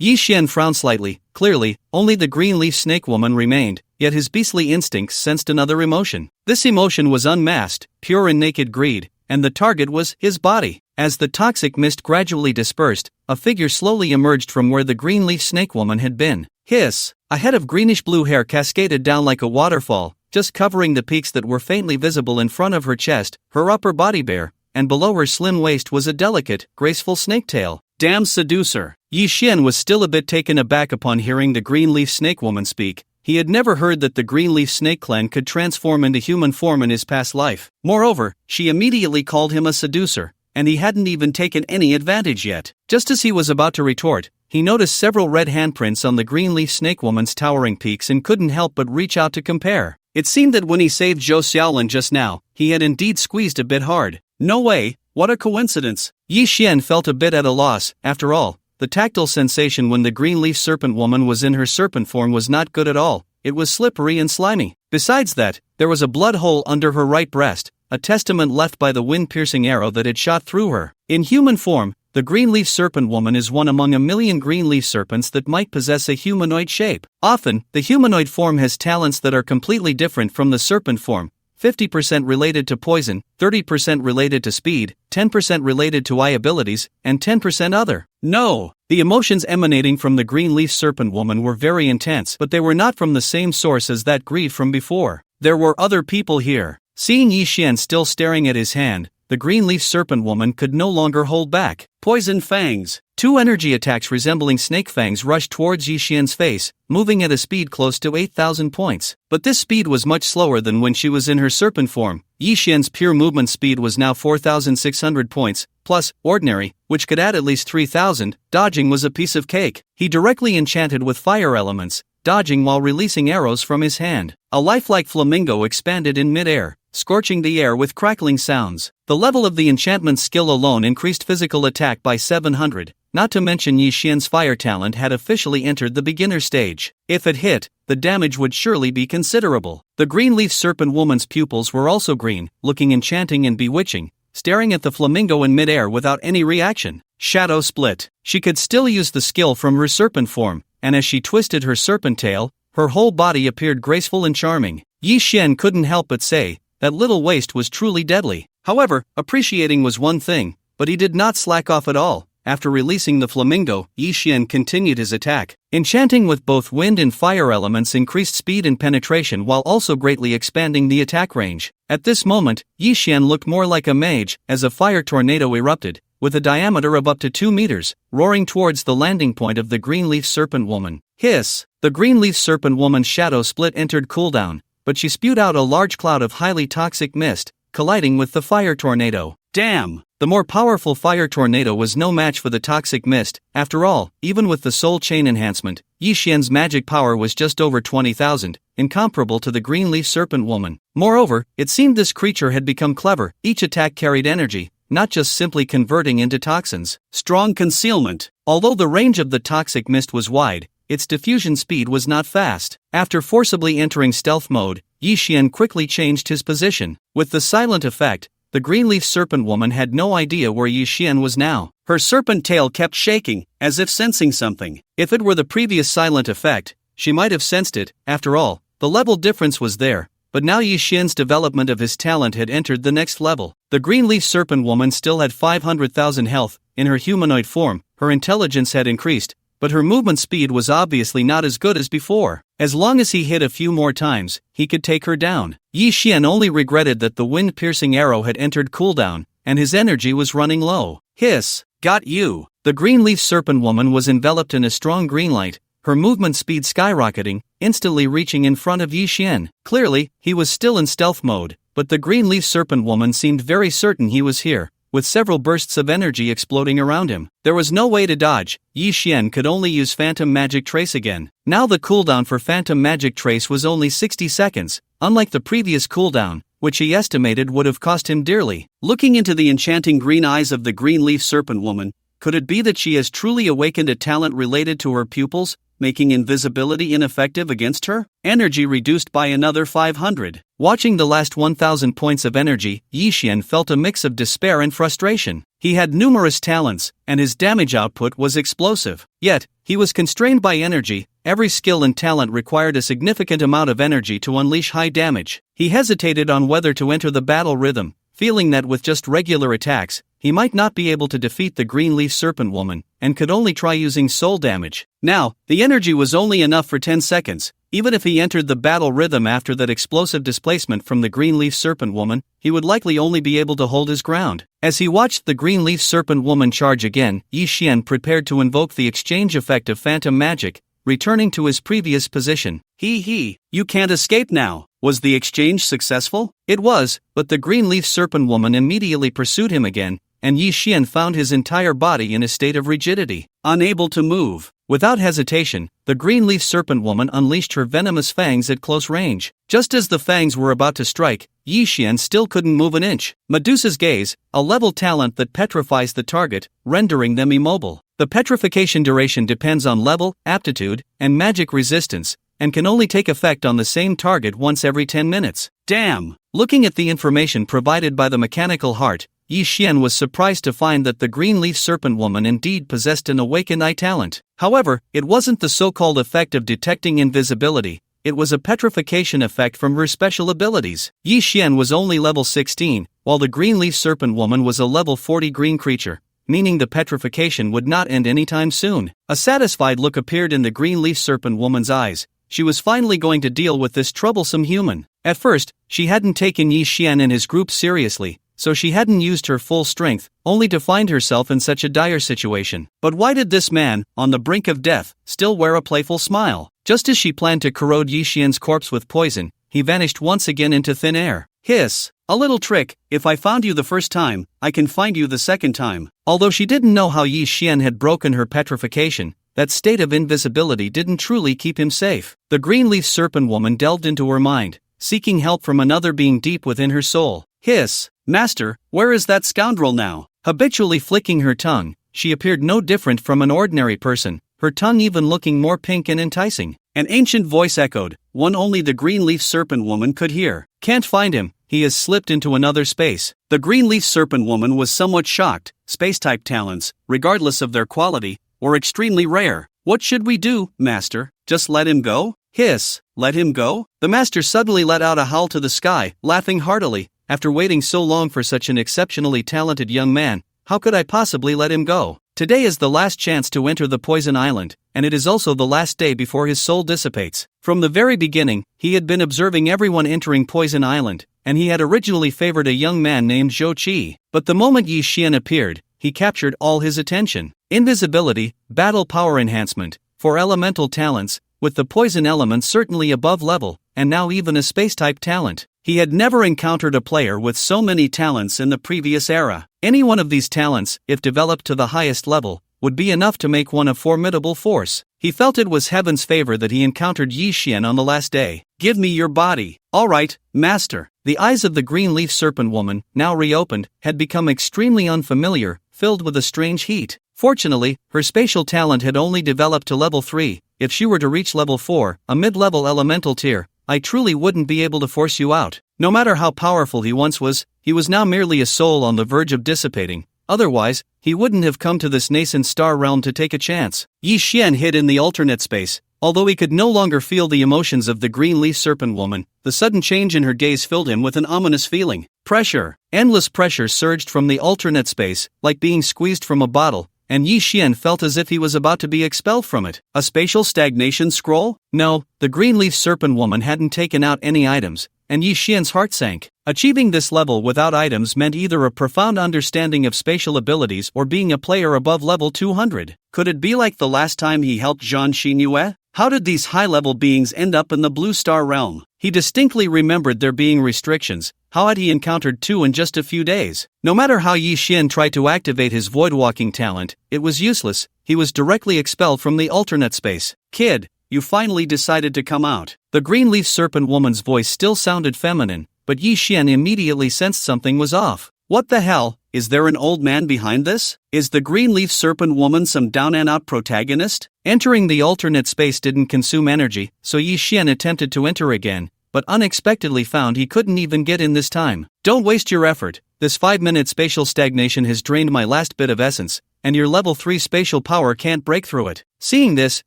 Yixian frowned slightly. Clearly, only the green leaf snake woman remained, yet his beastly instincts sensed another emotion. This emotion was unmasked, pure and naked greed, and the target was his body. As the toxic mist gradually dispersed, a figure slowly emerged from where the green leaf snake woman had been. Hiss! A head of greenish-blue hair cascaded down like a waterfall, just covering the peaks that were faintly visible in front of her chest, her upper body bare, and below her slim waist was a delicate, graceful snake tail. Damn seducer! Yixian was still a bit taken aback upon hearing the green leaf snake woman speak. He had never heard that the green leaf snake clan could transform into human form in his past life. Moreover, she immediately called him a seducer, and he hadn't even taken any advantage yet. Just as he was about to retort, he noticed several red handprints on the green leaf snake woman's towering peaks and couldn't help but reach out to compare. It seemed that when he saved Zhou Xiaolin just now, he had indeed squeezed a bit hard. No way, what a coincidence. Yixian felt a bit at a loss. After all, the tactile sensation when the green leaf serpent woman was in her serpent form was not good at all. It was slippery and slimy. Besides that, there was a blood hole under her right breast, a testament left by the wind-piercing arrow that had shot through her. In human form, the green leaf serpent woman is one among a million green leaf serpents that might possess a humanoid shape. Often, the humanoid form has talents that are completely different from the serpent form. 50% related to poison, 30% related to speed, 10% related to eye abilities, and 10% other. No! The emotions emanating from the green leaf serpent woman were very intense, but they were not from the same source as that greed from before. There were other people here. Seeing Yixian still staring at his hand, the green leaf serpent woman could no longer hold back. Poison fangs. 2 energy attacks resembling snake fangs rushed towards Yixian's face, moving at a speed close to 8,000 points. But this speed was much slower than when she was in her serpent form. Yixian's pure movement speed was now 4,600 points, plus ordinary, which could add at least 3,000. Dodging was a piece of cake. He directly enchanted with fire elements, dodging while releasing arrows from his hand. A lifelike flamingo expanded in mid-air, scorching the air with crackling sounds. The level of the enchantment skill alone increased physical attack by 700, not to mention Yixian's fire talent had officially entered the beginner stage. If it hit, the damage would surely be considerable. The green leaf serpent woman's pupils were also green, looking enchanting and bewitching, staring at the flamingo in mid-air without any reaction. Shadow split. She could still use the skill from her serpent form, and as she twisted her serpent tail, her whole body appeared graceful and charming. Yixian couldn't help but say, that little waist was truly deadly. However, appreciating was one thing, but he did not slack off at all. After releasing the flamingo, Yixian continued his attack. Enchanting with both wind and fire elements increased speed and penetration while also greatly expanding the attack range. At this moment, Yixian looked more like a mage, as a fire tornado erupted, with a diameter of up to 2 meters, roaring towards the landing point of the Greenleaf Serpent Woman. Hiss! The Greenleaf Serpent Woman's shadow split entered cooldown, but she spewed out a large cloud of highly toxic mist, colliding with the fire tornado. Damn! The more powerful fire tornado was no match for the toxic mist. After all, even with the soul chain enhancement, Yi Xian's magic power was just over 20,000, incomparable to the Greenleaf Serpent Woman. Moreover, it seemed this creature had become clever. Each attack carried energy, not just simply converting into toxins. Strong concealment. Although the range of the toxic mist was wide, its diffusion speed was not fast. After forcibly entering stealth mode, Yi Xian quickly changed his position. With the silent effect, the Greenleaf Serpent Woman had no idea where Yi Xian was now. Her serpent tail kept shaking, as if sensing something. If it were the previous silent effect, she might have sensed it. After all, the level difference was there, but now Yi Xian's development of his talent had entered the next level. The Greenleaf Serpent Woman still had 500,000 health. In her humanoid form, her intelligence had increased, but her movement speed was obviously not as good as before. As long as he hit a few more times, he could take her down. Yi Xian only regretted that the wind-piercing arrow had entered cooldown, and his energy was running low. Hiss! Got you! The Greenleaf Serpent Woman was enveloped in a strong green light, her movement speed skyrocketing, instantly reaching in front of Yi Xian. Clearly, he was still in stealth mode, but the Greenleaf Serpent Woman seemed very certain he was here, with several bursts of energy exploding around him. There was no way to dodge. Yi Xian could only use Phantom Magic Trace again. Now the cooldown for Phantom Magic Trace was only 60 seconds, unlike the previous cooldown, which he estimated would have cost him dearly. Looking into the enchanting green eyes of the Greenleaf Serpent Woman, could it be that she has truly awakened a talent related to her pupils, making invisibility ineffective against her? Energy reduced by another 500. Watching the last 1,000 points of energy, Yi Xian felt a mix of despair and frustration. He had numerous talents, and his damage output was explosive. Yet, he was constrained by energy. Every skill and talent required a significant amount of energy to unleash high damage. He hesitated on whether to enter the battle rhythm, feeling that with just regular attacks, he might not be able to defeat the Greenleaf Serpent Woman, and could only try using soul damage. Now, the energy was only enough for 10 seconds. Even if he entered the battle rhythm after that explosive displacement from the Greenleaf Serpent Woman, he would likely only be able to hold his ground. As he watched the Greenleaf Serpent Woman charge again, Yi Xian prepared to invoke the exchange effect of Phantom Magic, returning to his previous position. You can't escape now. Was the exchange successful? It was, but the Greenleaf Serpent Woman immediately pursued him again, and Yi Xian found his entire body in a state of rigidity, unable to move. Without hesitation, the Greenleaf Serpent Woman unleashed her venomous fangs at close range. Just as the fangs were about to strike, Yi Xian still couldn't move an inch. Medusa's Gaze, a level talent that petrifies the target, rendering them immobile. The petrification duration depends on level, aptitude, and magic resistance, and can only take effect on the same target once every 10 minutes. Damn! Looking at the information provided by the mechanical heart, Yi Xian was surprised to find that the Greenleaf Serpent Woman indeed possessed an awakened eye talent. However, it wasn't the so-called effect of detecting invisibility, it was a petrification effect from her special abilities. Yi Xian was only level 16, while the Greenleaf Serpent Woman was a level 40 green creature, meaning the petrification would not end anytime soon. A satisfied look appeared in the Greenleaf Serpent Woman's eyes. She was finally going to deal with this troublesome human. At first, she hadn't taken Yi Xian and his group seriously, so she hadn't used her full strength, only to find herself in such a dire situation. But why did this man, on the brink of death, still wear a playful smile? Just as she planned to corrode Yi Xian's corpse with poison, he vanished once again into thin air. Hiss! A little trick. If I found you the first time, I can find you the second time. Although she didn't know how Yi Xian had broken her petrification, that state of invisibility didn't truly keep him safe. The Greenleaf Serpent Woman delved into her mind, seeking help from another being deep within her soul. Hiss! Master, where is that scoundrel now? Habitually flicking her tongue, she appeared no different from an ordinary person, her tongue even looking more pink and enticing. An ancient voice echoed, one only the Greenleaf Serpent Woman could hear. Can't find him, he has slipped into another space. The Greenleaf Serpent Woman was somewhat shocked. Space-type talents, regardless of their quality, were extremely rare. What should we do, Master? Just let him go? Hiss! Let him go? The Master suddenly let out a howl to the sky, laughing heartily. After waiting so long for such an exceptionally talented young man, how could I possibly let him go? Today is the last chance to enter the Poison Island, and it is also the last day before his soul dissipates. From the very beginning, he had been observing everyone entering Poison Island, and he had originally favored a young man named Zhou Qi. But the moment Yi Xian appeared, he captured all his attention. Invisibility, battle power enhancement, for elemental talents, with the poison element certainly above level, and now even a space-type talent. He had never encountered a player with so many talents in the previous era. Any one of these talents, if developed to the highest level, would be enough to make one a formidable force. He felt it was heaven's favor that he encountered Yi Xian on the last day. "Give me your body." "All right, master." The eyes of the green leaf serpent woman, now reopened, had become extremely unfamiliar, filled with a strange heat. Fortunately, her spatial talent had only developed to level 3. If she were to reach level 4, a mid-level elemental tier, I truly wouldn't be able to force you out. No matter how powerful he once was, he was now merely a soul on the verge of dissipating. Otherwise, he wouldn't have come to this nascent star realm to take a chance. Yi Xian hid in the alternate space. Although he could no longer feel the emotions of the green leaf serpent woman, the sudden change in her gaze filled him with an ominous feeling. Pressure. Endless pressure surged from the alternate space, like being squeezed from a bottle, and Yi Xian felt as if he was about to be expelled from it. A spatial stagnation scroll? No, the green leaf serpent woman hadn't taken out any items, and Yi Xian's heart sank. Achieving this level without items meant either a profound understanding of spatial abilities or being a player above level 200. Could it be like the last time he helped Zhang Xinyue? How did these high-level beings end up in the Blue Star realm? He distinctly remembered there being restrictions. How had he encountered 2 in just a few days? No matter how Yi Xian tried to activate his void-walking talent, it was useless. He was directly expelled from the alternate space. "Kid, you finally decided to come out." The green leaf serpent woman's voice still sounded feminine, but Yi Xian immediately sensed something was off. What the hell? Is there an old man behind this? Is the green leaf serpent woman some down-and-out protagonist? Entering the alternate space didn't consume energy, so Yi Xian attempted to enter again, but unexpectedly found he couldn't even get in this time. "Don't waste your effort. This 5-minute spatial stagnation has drained my last bit of essence, and your level 3 spatial power can't break through it." Seeing this,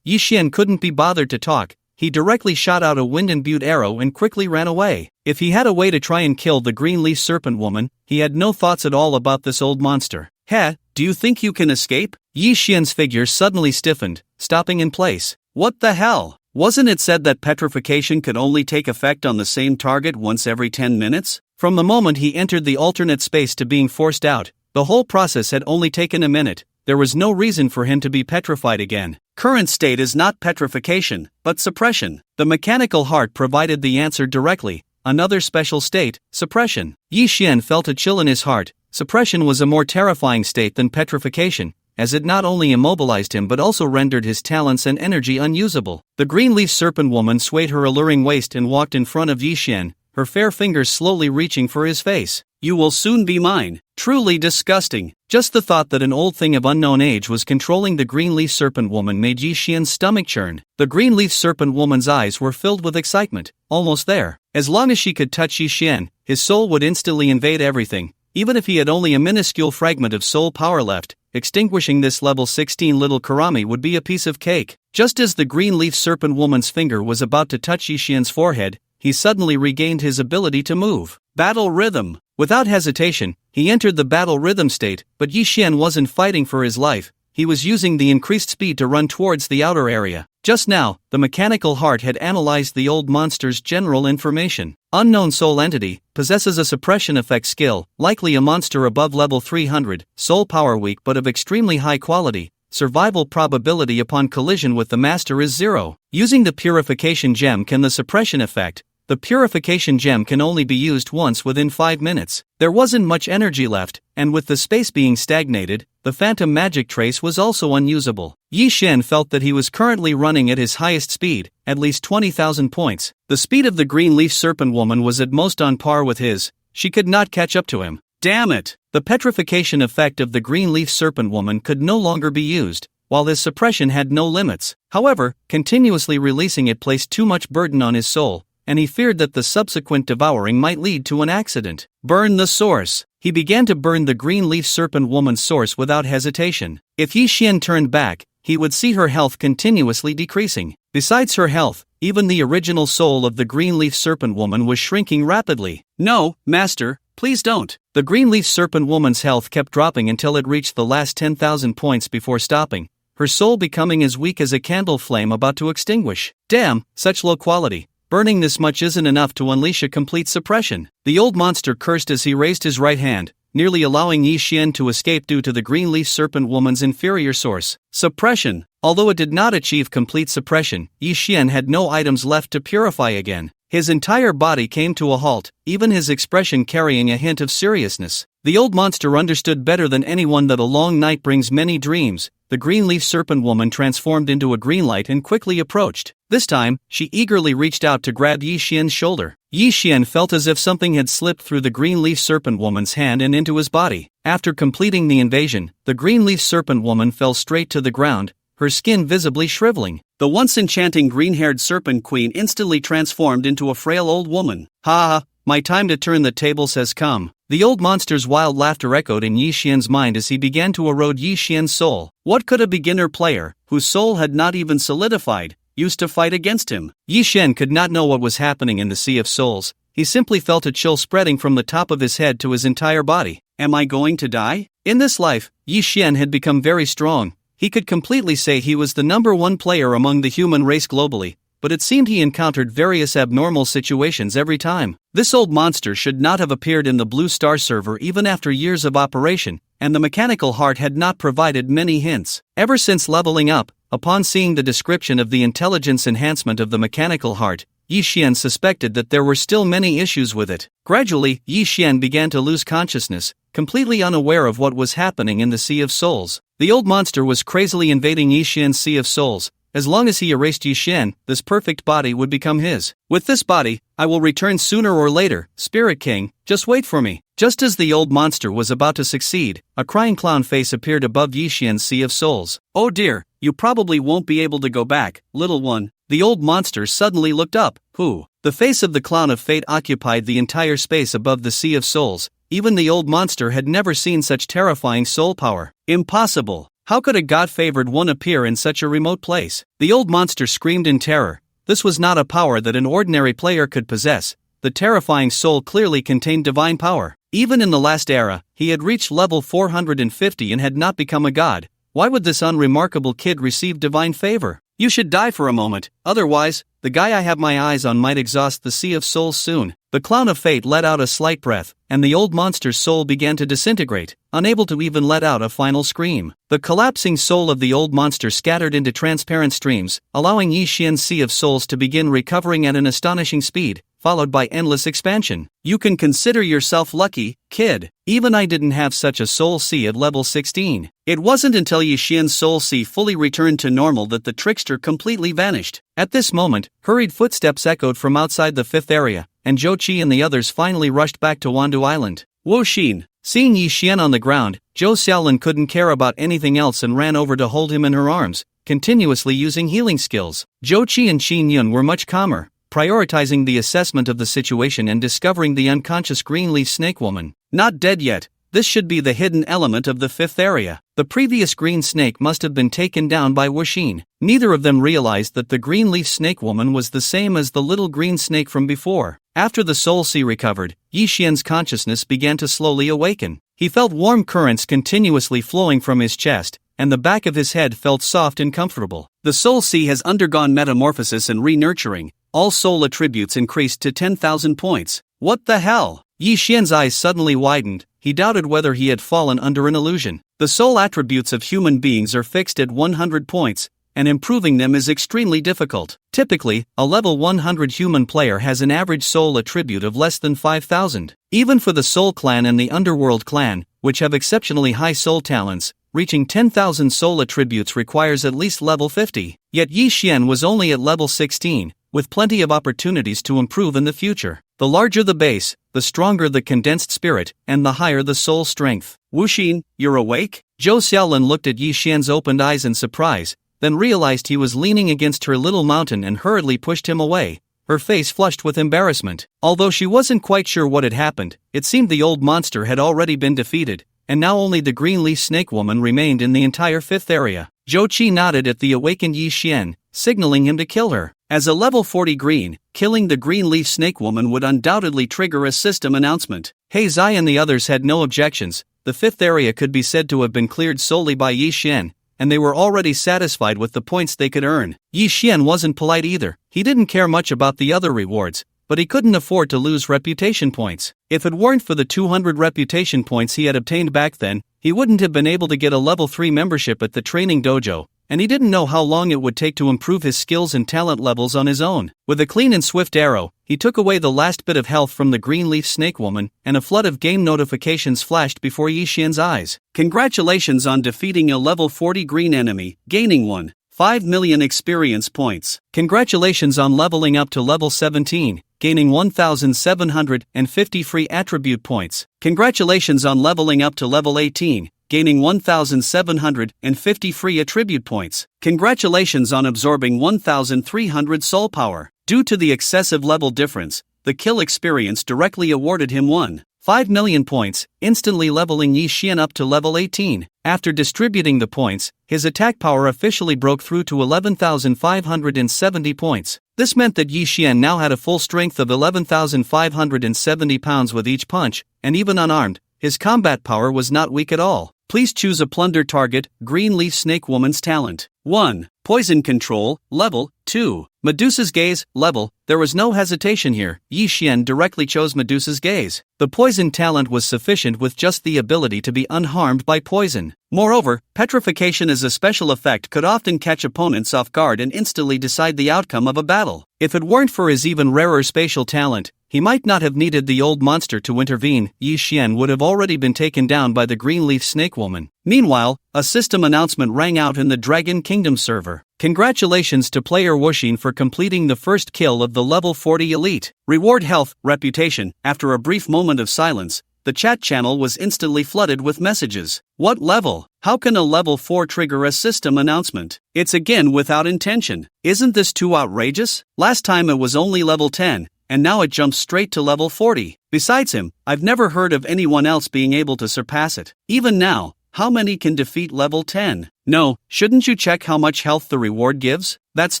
Yi Xian couldn't be bothered to talk. He directly shot out a wind-imbued arrow and quickly ran away. If he had a way to try and kill the green leaf serpent woman, he had no thoughts at all about this old monster. "Heh, do you think you can escape?" Yi Xian's figure suddenly stiffened, stopping in place. "What the hell? Wasn't it said that petrification could only take effect on the same target once every 10 minutes? From the moment he entered the alternate space to being forced out, the whole process had only taken a minute. There was no reason for him to be petrified again. Current state is not petrification, but suppression. The mechanical heart provided the answer directly. Another special state, suppression. Yi Xian felt a chill in his heart. Suppression was a more terrifying state than petrification, as it not only immobilized him but also rendered his talents and energy unusable. The green leaf serpent woman swayed her alluring waist and walked in front of Yi Xian, her fair fingers slowly reaching for his face. "You will soon be mine." Truly disgusting. Just the thought that an old thing of unknown age was controlling the green leaf serpent woman made Yi Xian's stomach churn. The green leaf serpent woman's eyes were filled with excitement. Almost there. As long as she could touch Yi Xian, his soul would instantly invade everything. Even if he had only a minuscule fragment of soul power left, extinguishing this level 16 little Karami would be a piece of cake. Just as the green leaf serpent woman's finger was about to touch Yi Xian's forehead, he suddenly regained his ability to move. Battle rhythm. Without hesitation, he entered the battle rhythm state, but Yi Xian wasn't fighting for his life. He was using the increased speed to run towards the outer area. Just now, the mechanical heart had analyzed the old monster's general information. Unknown soul entity, possesses a suppression effect skill, likely a monster above level 300, soul power weak but of extremely high quality. Survival probability upon collision with the master is 0. Using the purification gem can the suppression effect. The purification gem can only be used once within 5 minutes. There wasn't much energy left, and with the space being stagnated, the phantom magic trace was also unusable. Yi Xian felt that he was currently running at his highest speed, at least 20,000 points. The speed of the green leaf serpent woman was at most on par with his. She could not catch up to him. Damn it! The petrification effect of the green leaf serpent woman could no longer be used, while his suppression had no limits. However, continuously releasing it placed too much burden on his soul, and he feared that the subsequent devouring might lead to an accident. Burn the source. He began to burn the green leaf serpent woman's source without hesitation. If Yi Xian turned back, he would see her health continuously decreasing. Besides her health, even the original soul of the green leaf serpent woman was shrinking rapidly. "No, master, please don't." The green leaf serpent woman's health kept dropping until it reached the last 10,000 points before stopping, her soul becoming as weak as a candle flame about to extinguish. Damn, such low quality. Burning this much isn't enough to unleash a complete suppression. The old monster cursed as he raised his right hand, nearly allowing Yi Xian to escape due to the green leaf serpent woman's inferior source. Suppression. Although it did not achieve complete suppression, Yi Xian had no items left to purify again. His entire body came to a halt, even his expression carrying a hint of seriousness. The old monster understood better than anyone that a long night brings many dreams. The green leaf serpent woman transformed into a green light and quickly approached. This time, she eagerly reached out to grab Yi Xian's shoulder. Yi Xian felt as if something had slipped through the green leaf serpent woman's hand and into his body. After completing the invasion, the green leaf serpent woman fell straight to the ground, her skin visibly shriveling. The once enchanting green-haired serpent queen instantly transformed into a frail old woman. Ha ha, my time to turn the tables has come. The old monster's wild laughter echoed in Yi Xian's mind as he began to erode Yi Xian's soul. What could a beginner player, whose soul had not even solidified, use to fight against him? Yi Xian could not know what was happening in the Sea of Souls. He simply felt a chill spreading from the top of his head to his entire body. Am I going to die? In this life, Yi Xian had become very strong. He could completely say he was the #1 player among the human race globally, but it seemed he encountered various abnormal situations every time. This old monster should not have appeared in the Blue Star server even after years of operation, and the mechanical heart had not provided many hints. Ever since leveling up, upon seeing the description of the intelligence enhancement of the mechanical heart, Yi Xian suspected that there were still many issues with it. Gradually, Yi Xian began to lose consciousness, completely unaware of what was happening in the Sea of Souls. The old monster was crazily invading Yi Xian's Sea of Souls. As long as he erased Yi Xian, this perfect body would become his. With this body, I will return sooner or later, Spirit King, just wait for me. Just as the old monster was about to succeed, a crying clown face appeared above Yi Xian's Sea of Souls. Oh dear, you probably won't be able to go back, little one. The old monster suddenly looked up. Who? The face of the clown of fate occupied the entire space above the Sea of Souls. Even the old monster had never seen such terrifying soul power. Impossible! How could a god-favored one appear in such a remote place? The old monster screamed in terror. This was not a power that an ordinary player could possess. The terrifying soul clearly contained divine power. Even in the last era, he had reached level 450 and had not become a god. Why would this unremarkable kid receive divine favor? You should die for a moment, otherwise, the guy I have my eyes on might exhaust the Sea of Souls soon. The clown of fate let out a slight breath, and the old monster's soul began to disintegrate, unable to even let out a final scream. The collapsing soul of the old monster scattered into transparent streams, allowing Yi Xian's Sea of Souls to begin recovering at an astonishing speed, followed by endless expansion. You can consider yourself lucky, kid. Even I didn't have such a soul sea at level 16. It wasn't until Yi Xian's soul sea fully returned to normal that the trickster completely vanished. At this moment, hurried footsteps echoed from outside the 5th area, and Zhou Qi and the others finally rushed back to Wandu Island. Wu Xin. Seeing Yi Xian on the ground, Zhou Xiaolin couldn't care about anything else and ran over to hold him in her arms, continuously using healing skills. Zhou Qi and Qin Yun were much calmer, prioritizing the assessment of the situation and discovering the unconscious green leaf snake woman. Not dead yet. This should be the hidden element of the 5th area. The previous green snake must have been taken down by Wu Xin. Neither of them realized that the green leaf snake woman was the same as the little green snake from before. After the soul sea recovered, Yi Xian's consciousness began to slowly awaken. He felt warm currents continuously flowing from his chest, and the back of his head felt soft and comfortable. The soul sea has undergone metamorphosis and re-nurturing. All soul attributes increased to 10,000 points. What the hell? Yi Xian's eyes suddenly widened. He doubted whether he had fallen under an illusion. The soul attributes of human beings are fixed at 100 points, and improving them is extremely difficult. Typically, a level 100 human player has an average soul attribute of less than 5,000. Even for the Soul Clan and the Underworld Clan, which have exceptionally high soul talents, reaching 10,000 soul attributes requires at least level 50. Yet Yi Xian was only at level 16, with plenty of opportunities to improve in the future. The larger the base, the stronger the condensed spirit, and the higher the soul strength. Wu Xin, you're awake? Zhou Xiaolin looked at Yi Xian's opened eyes in surprise, then realized he was leaning against her little mountain and hurriedly pushed him away, her face flushed with embarrassment. Although she wasn't quite sure what had happened, it seemed the old monster had already been defeated, and now only the green leaf snake woman remained in the entire 5th area. Zhou Qi nodded at the awakened Yi Xian, signaling him to kill her. As a level 40 green, killing the green leaf snake woman would undoubtedly trigger a system announcement. Hei Zai and the others had no objections. The 5th area could be said to have been cleared solely by Yi Xian, and they were already satisfied with the points they could earn. Yi Xian wasn't polite either. He didn't care much about the other rewards. but he couldn't afford to lose reputation points. If it weren't for the 200 reputation points he had obtained back then, he wouldn't have been able to get a level 3 membership at the training dojo, and he didn't know how long it would take to improve his skills and talent levels on his own. With a clean and swift arrow, he took away the last bit of health from the green leaf snake woman, and a flood of game notifications flashed before Yi Xian's eyes. Congratulations on defeating a level 40 green enemy, gaining 1.5 million experience points. Congratulations on leveling up to level 17, gaining 1,750 free attribute points. Congratulations on leveling up to level 18, gaining 1,750 free attribute points. Congratulations on absorbing 1,300 soul power. Due to the excessive level difference, the kill experience directly awarded him 1.5 million points, instantly leveling Yi Xian up to level 18. After distributing the points, his attack power officially broke through to 11,570 points. This meant that Yi Xian now had a full strength of 11,570 pounds with each punch, and even unarmed, his combat power was not weak at all. Please choose a plunder target. Green Leaf Snake Woman's talent. 1. Poison control, level 2. Medusa's gaze, level. There was no hesitation here. Yi Xian directly chose Medusa's gaze. The poison talent was sufficient with just the ability to be unharmed by poison. Moreover, petrification as a special effect could often catch opponents off guard and instantly decide the outcome of a battle. If it weren't for his even rarer spatial talent, he might not have needed the old monster to intervene. Yi Xian would have already been taken down by the green leaf snake woman. Meanwhile, a system announcement rang out in the Dragon Kingdom server. Congratulations to player Wuxin for completing the first kill of the level 40 elite. Reward health, reputation. After a brief moment of silence, the chat channel was instantly flooded with messages. What level? How can a level 4 trigger a system announcement? It's again without intention. Isn't this too outrageous? Last time it was only level 10, and now it jumps straight to level 40. Besides him, I've never heard of anyone else being able to surpass it. Even now, how many can defeat level 10? No, shouldn't you check how much health the reward gives? That's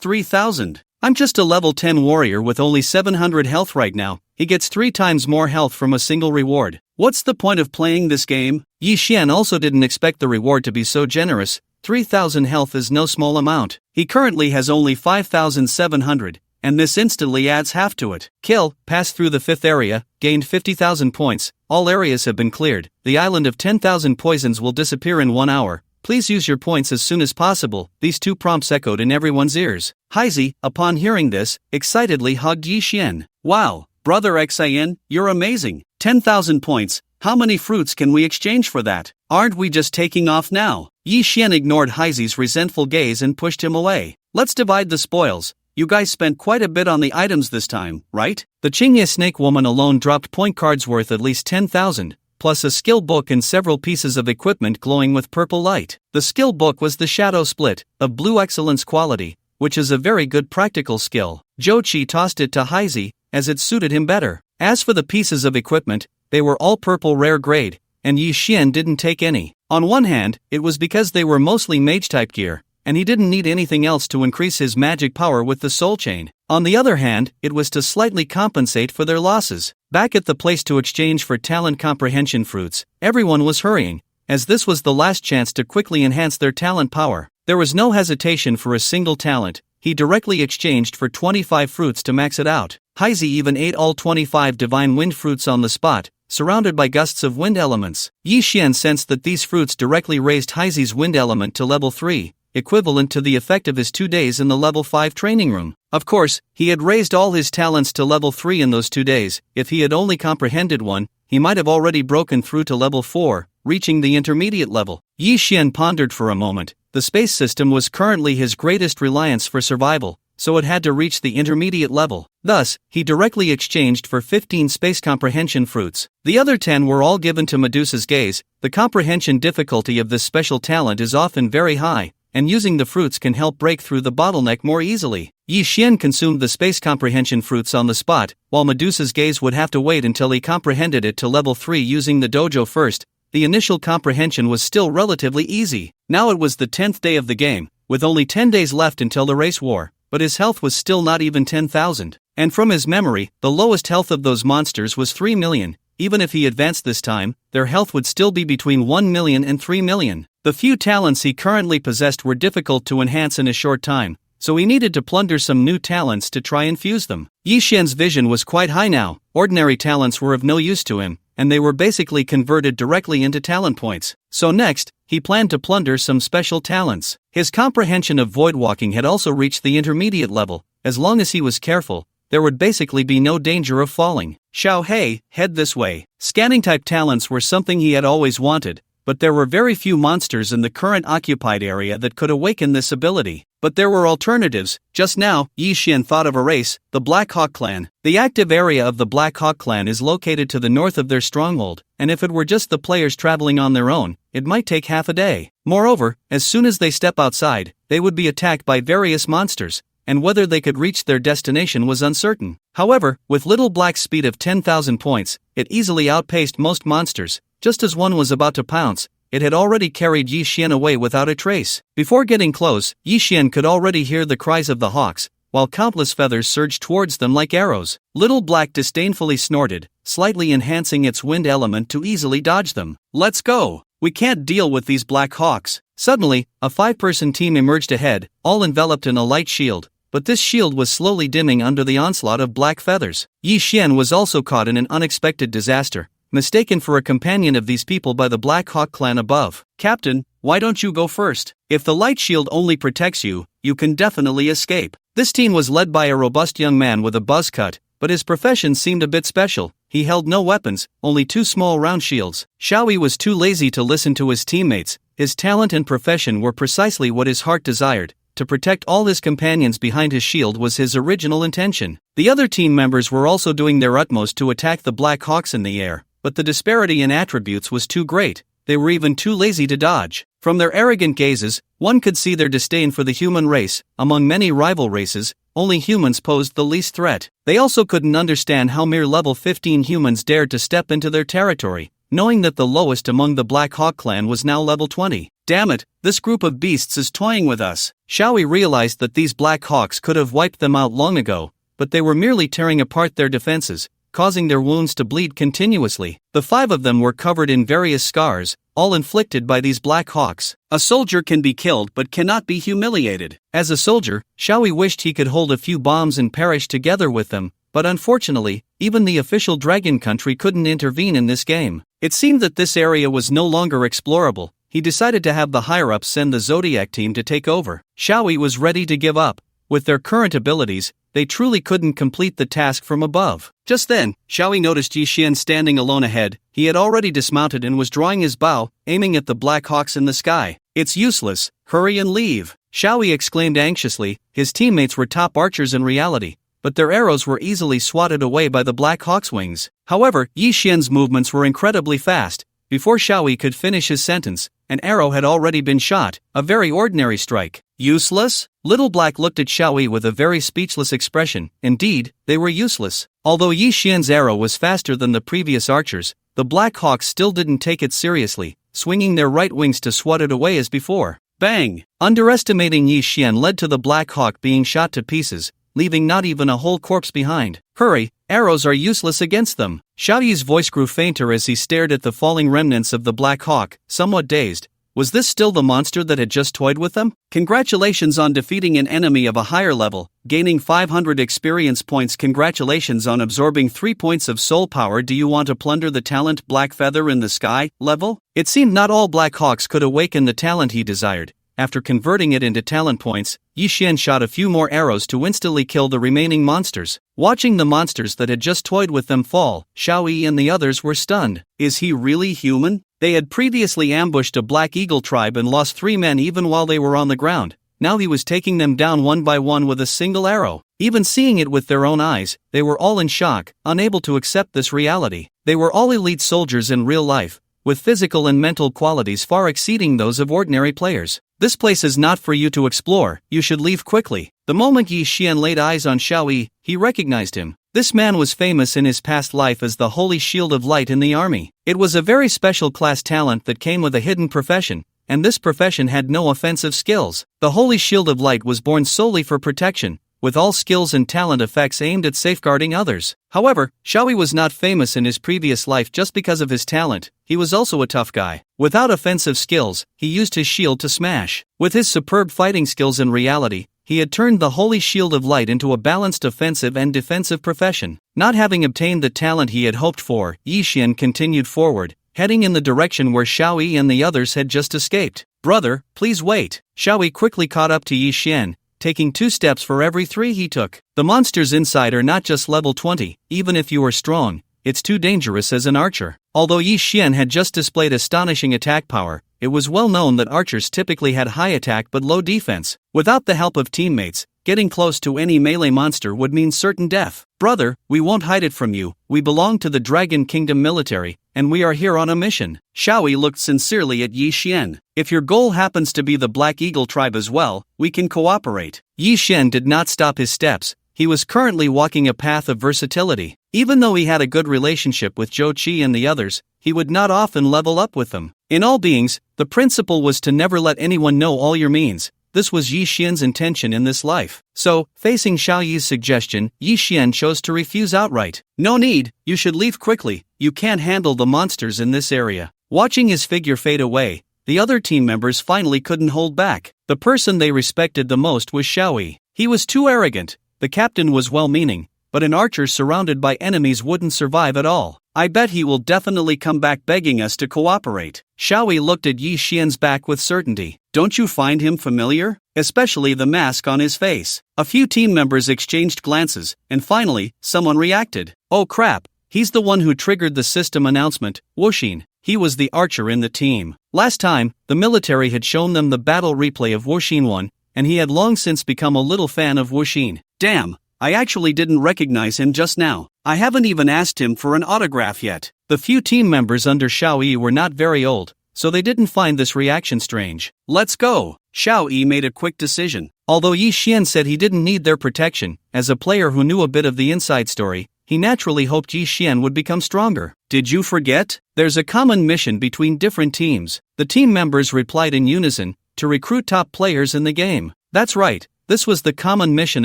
3,000. I'm just a level 10 warrior with only 700 health right now. He gets 3 times more health from a single reward. What's the point of playing this game? Yi Xian also didn't expect the reward to be so generous. 3,000 health is no small amount. He currently has only 5,700. And this instantly adds half to it. Kill, pass through the 5th area, gained 50,000 points, all areas have been cleared, the island of 10,000 poisons will disappear in 1 hour, please use your points as soon as possible. These 2 prompts echoed in everyone's ears. Heizi, upon hearing this, excitedly hugged Yi Xian. Wow, brother Xian, you're amazing. 10,000 points, how many fruits can we exchange for that? Aren't we just taking off now? Yi Xian ignored Heizi's resentful gaze and pushed him away. Let's divide the spoils. You guys spent quite a bit on the items this time, right? The Qingye Snake Woman alone dropped point cards worth at least 10,000, plus a skill book and several pieces of equipment glowing with purple light. The skill book was the Shadow Split, of blue excellence quality, which is a very good practical skill. Zhou Qi tossed it to Heizi, as it suited him better. As for the pieces of equipment, they were all purple rare grade, and Yi Xian didn't take any. On one hand, it was because they were mostly mage-type gear, and he didn't need anything else to increase his magic power with the soul chain. On the other hand, it was to slightly compensate for their losses. Back at the place to exchange for talent comprehension fruits, everyone was hurrying, as this was the last chance to quickly enhance their talent power. There was no hesitation for a single talent. He directly exchanged for 25 fruits to max it out. Heizi even ate all 25 divine wind fruits on the spot, surrounded by gusts of wind elements. Yi Xian sensed that these fruits directly raised Heizi's wind element to level 3. Equivalent to the effect of his 2 days in the level 5 training room. Of course, he had raised all his talents to level 3 in those 2 days. If he had only comprehended one, he might have already broken through to level 4, reaching the intermediate level. Yi Xian pondered for a moment. The space system was currently his greatest reliance for survival, so it had to reach the intermediate level. Thus, he directly exchanged for 15 space comprehension fruits. The other 10 were all given to Medusa's gaze. The comprehension difficulty of this special talent is often very high, and using the fruits can help break through the bottleneck more easily. Yi Xian consumed the space comprehension fruits on the spot, while Medusa's gaze would have to wait until he comprehended it to level 3 using the dojo first. The initial comprehension was still relatively easy. Now it was the 10th day of the game, with only 10 days left until the race war, but his health was still not even 10,000. And from his memory, the lowest health of those monsters was 3 million. Even if he advanced this time, their health would still be between 1 million and 3 million. The few talents he currently possessed were difficult to enhance in a short time, so he needed to plunder some new talents to try and fuse them. Yi Xian's vision was quite high now. Ordinary talents were of no use to him, and they were basically converted directly into talent points. So next, he planned to plunder some special talents. His comprehension of void walking had also reached the intermediate level. As long as he was careful, there would basically be no danger of falling. Xiao Hei, head this way. Scanning type talents were something he had always wanted, but there were very few monsters in the current occupied area that could awaken this ability. But there were alternatives. Just now, Yi Xian thought of a race, the Black Hawk clan. The active area of the Black Hawk clan is located to the north of their stronghold, and if it were just the players traveling on their own, it might take half a day. Moreover, as soon as they step outside, they would be attacked by various monsters, and whether they could reach their destination was uncertain. However, with Little Black's speed of 10,000 points, it easily outpaced most monsters. Just as one was about to pounce, it had already carried Yi Xian away without a trace. Before getting close, Yi Xian could already hear the cries of the hawks, while countless feathers surged towards them like arrows. Little Black disdainfully snorted, slightly enhancing its wind element to easily dodge them. Let's go! We can't deal with these black hawks. Suddenly, a 5-person team emerged ahead, all enveloped in a light shield, but this shield was slowly dimming under the onslaught of black feathers. Yi Xian was also caught in an unexpected disaster, mistaken for a companion of these people by the Black Hawk clan above. Captain, why don't you go first? If the light shield only protects you, you can definitely escape. This team was led by a robust young man with a buzz cut, but his profession seemed a bit special. He held no weapons, only 2 small round shields. Xiaoyi was too lazy to listen to his teammates. His talent and profession were precisely what his heart desired. To protect all his companions behind his shield was his original intention. The other team members were also doing their utmost to attack the Black Hawks in the air, but the disparity in attributes was too great. They were even too lazy to dodge. From their arrogant gazes, one could see their disdain for the human race. Among many rival races, only humans posed the least threat. They also couldn't understand how mere level 15 humans dared to step into their territory, knowing that the lowest among the Black Hawk clan was now level 20. Damn it, this group of beasts is toying with us. Xiaoyi realized that these Black Hawks could have wiped them out long ago, but they were merely tearing apart their defenses, causing their wounds to bleed continuously. The 5 of them were covered in various scars, all inflicted by these Black Hawks. A soldier can be killed but cannot be humiliated. As a soldier, Xiaoyi wished he could hold a few bombs and perish together with them, but unfortunately, even the official dragon country couldn't intervene in this game. It seemed that this area was no longer explorable. He decided to have the higher-ups send the Zodiac team to take over. Xiaoyi was ready to give up. With their current abilities, they truly couldn't complete the task from above. Just then, Xiaoyi noticed Yi Xian standing alone ahead. He had already dismounted and was drawing his bow, aiming at the Black Hawks in the sky. It's useless, hurry and leave. Xiaoyi exclaimed anxiously. His teammates were top archers in reality, but their arrows were easily swatted away by the Black Hawk's wings. However, Yi Xian's movements were incredibly fast. Before Xiaoyi could finish his sentence, an arrow had already been shot, a very ordinary strike. Useless? Little Black looked at Xiaoyi with a very speechless expression. Indeed, they were useless. Although Yi Xian's arrow was faster than the previous archers, the Black Hawks still didn't take it seriously, swinging their right wings to swat it away as before. Bang! Underestimating Yi Xian led to the Black Hawk being shot to pieces, leaving not even a whole corpse behind. Hurry, arrows are useless against them. Xiaoyi's voice grew fainter as he stared at the falling remnants of the Black Hawk, somewhat dazed. Was this still the monster that had just toyed with them? Congratulations on defeating an enemy of a higher level, gaining 500 experience points. Congratulations on absorbing 3 points of soul power. Do you want to plunder the talent Black Feather in the Sky level? It seemed not all Black Hawks could awaken the talent he desired. After converting it into talent points, Yi Xian shot a few more arrows to instantly kill the remaining monsters. Watching the monsters that had just toyed with them fall, Xiaoyi and the others were stunned. Is he really human? They had previously ambushed a Black Eagle tribe and lost 3 men even while they were on the ground. Now he was taking them down one by one with a single arrow. Even seeing it with their own eyes, they were all in shock, unable to accept this reality. They were all elite soldiers in real life, with physical and mental qualities far exceeding those of ordinary players. This place is not for you to explore, you should leave quickly. The moment Yi Xian laid eyes on Xiaoyi, he recognized him. This man was famous in his past life as the Holy Shield of Light in the army. It was a very special class talent that came with a hidden profession, and this profession had no offensive skills. The Holy Shield of Light was born solely for protection, with all skills and talent effects aimed at safeguarding others. However, Xiaoyi was not famous in his previous life just because of his talent. He was also a tough guy. Without offensive skills, he used his shield to smash. With his superb fighting skills in reality, he had turned the Holy Shield of Light into a balanced offensive and defensive profession. Not having obtained the talent he had hoped for, Yi Xian continued forward, heading in the direction where Xiao Yi and the others had just escaped. "Brother, please wait." Xiao Yi quickly caught up to Yi Xian, taking 2 steps for every 3 he took. The monsters inside are not just level 20, even if you are strong, it's too dangerous as an archer. Although Yi Xian had just displayed astonishing attack power, it was well known that archers typically had high attack but low defense. Without the help of teammates, getting close to any melee monster would mean certain death. "Brother, we won't hide it from you, we belong to the Dragon Kingdom military, and we are here on a mission." Xiao Yi looked sincerely at Yi Xian. "If your goal happens to be the Black Eagle tribe as well, we can cooperate." Yi Xian did not stop his steps. He was currently walking a path of versatility. Even though he had a good relationship with Zhou Qi and the others, he would not often level up with them. In all beings, the principle was to never let anyone know all your means. This was Yi Xian's intention in this life. So, facing Xiao Yi's suggestion, Yi Xian chose to refuse outright. "No need, you should leave quickly, you can't handle the monsters in this area." Watching his figure fade away, the other team members finally couldn't hold back. The person they respected the most was Xiao Yi. He was too arrogant. The captain was well-meaning, but an archer surrounded by enemies wouldn't survive at all. "I bet he will definitely come back begging us to cooperate." Xiao Yi looked at Yi Xian's back with certainty. "Don't you find him familiar? Especially the mask on his face." A few team members exchanged glances, and finally, someone reacted. "Oh crap, he's the one who triggered the system announcement, Wuxin." He was the archer in the team. Last time, the military had shown them the battle replay of Wuxin 1, and he had long since become a little fan of Wuxin. "Damn, I actually didn't recognize him just now. I haven't even asked him for an autograph yet." The few team members under Xiao Yi were not very old, so they didn't find this reaction strange. "Let's go." Xiao Yi made a quick decision. Although Yi Xian said he didn't need their protection, as a player who knew a bit of the inside story, he naturally hoped Yi Xian would become stronger. "Did you forget? There's a common mission between different teams." The team members replied in unison, to recruit top players in the game. That's right. This was the common mission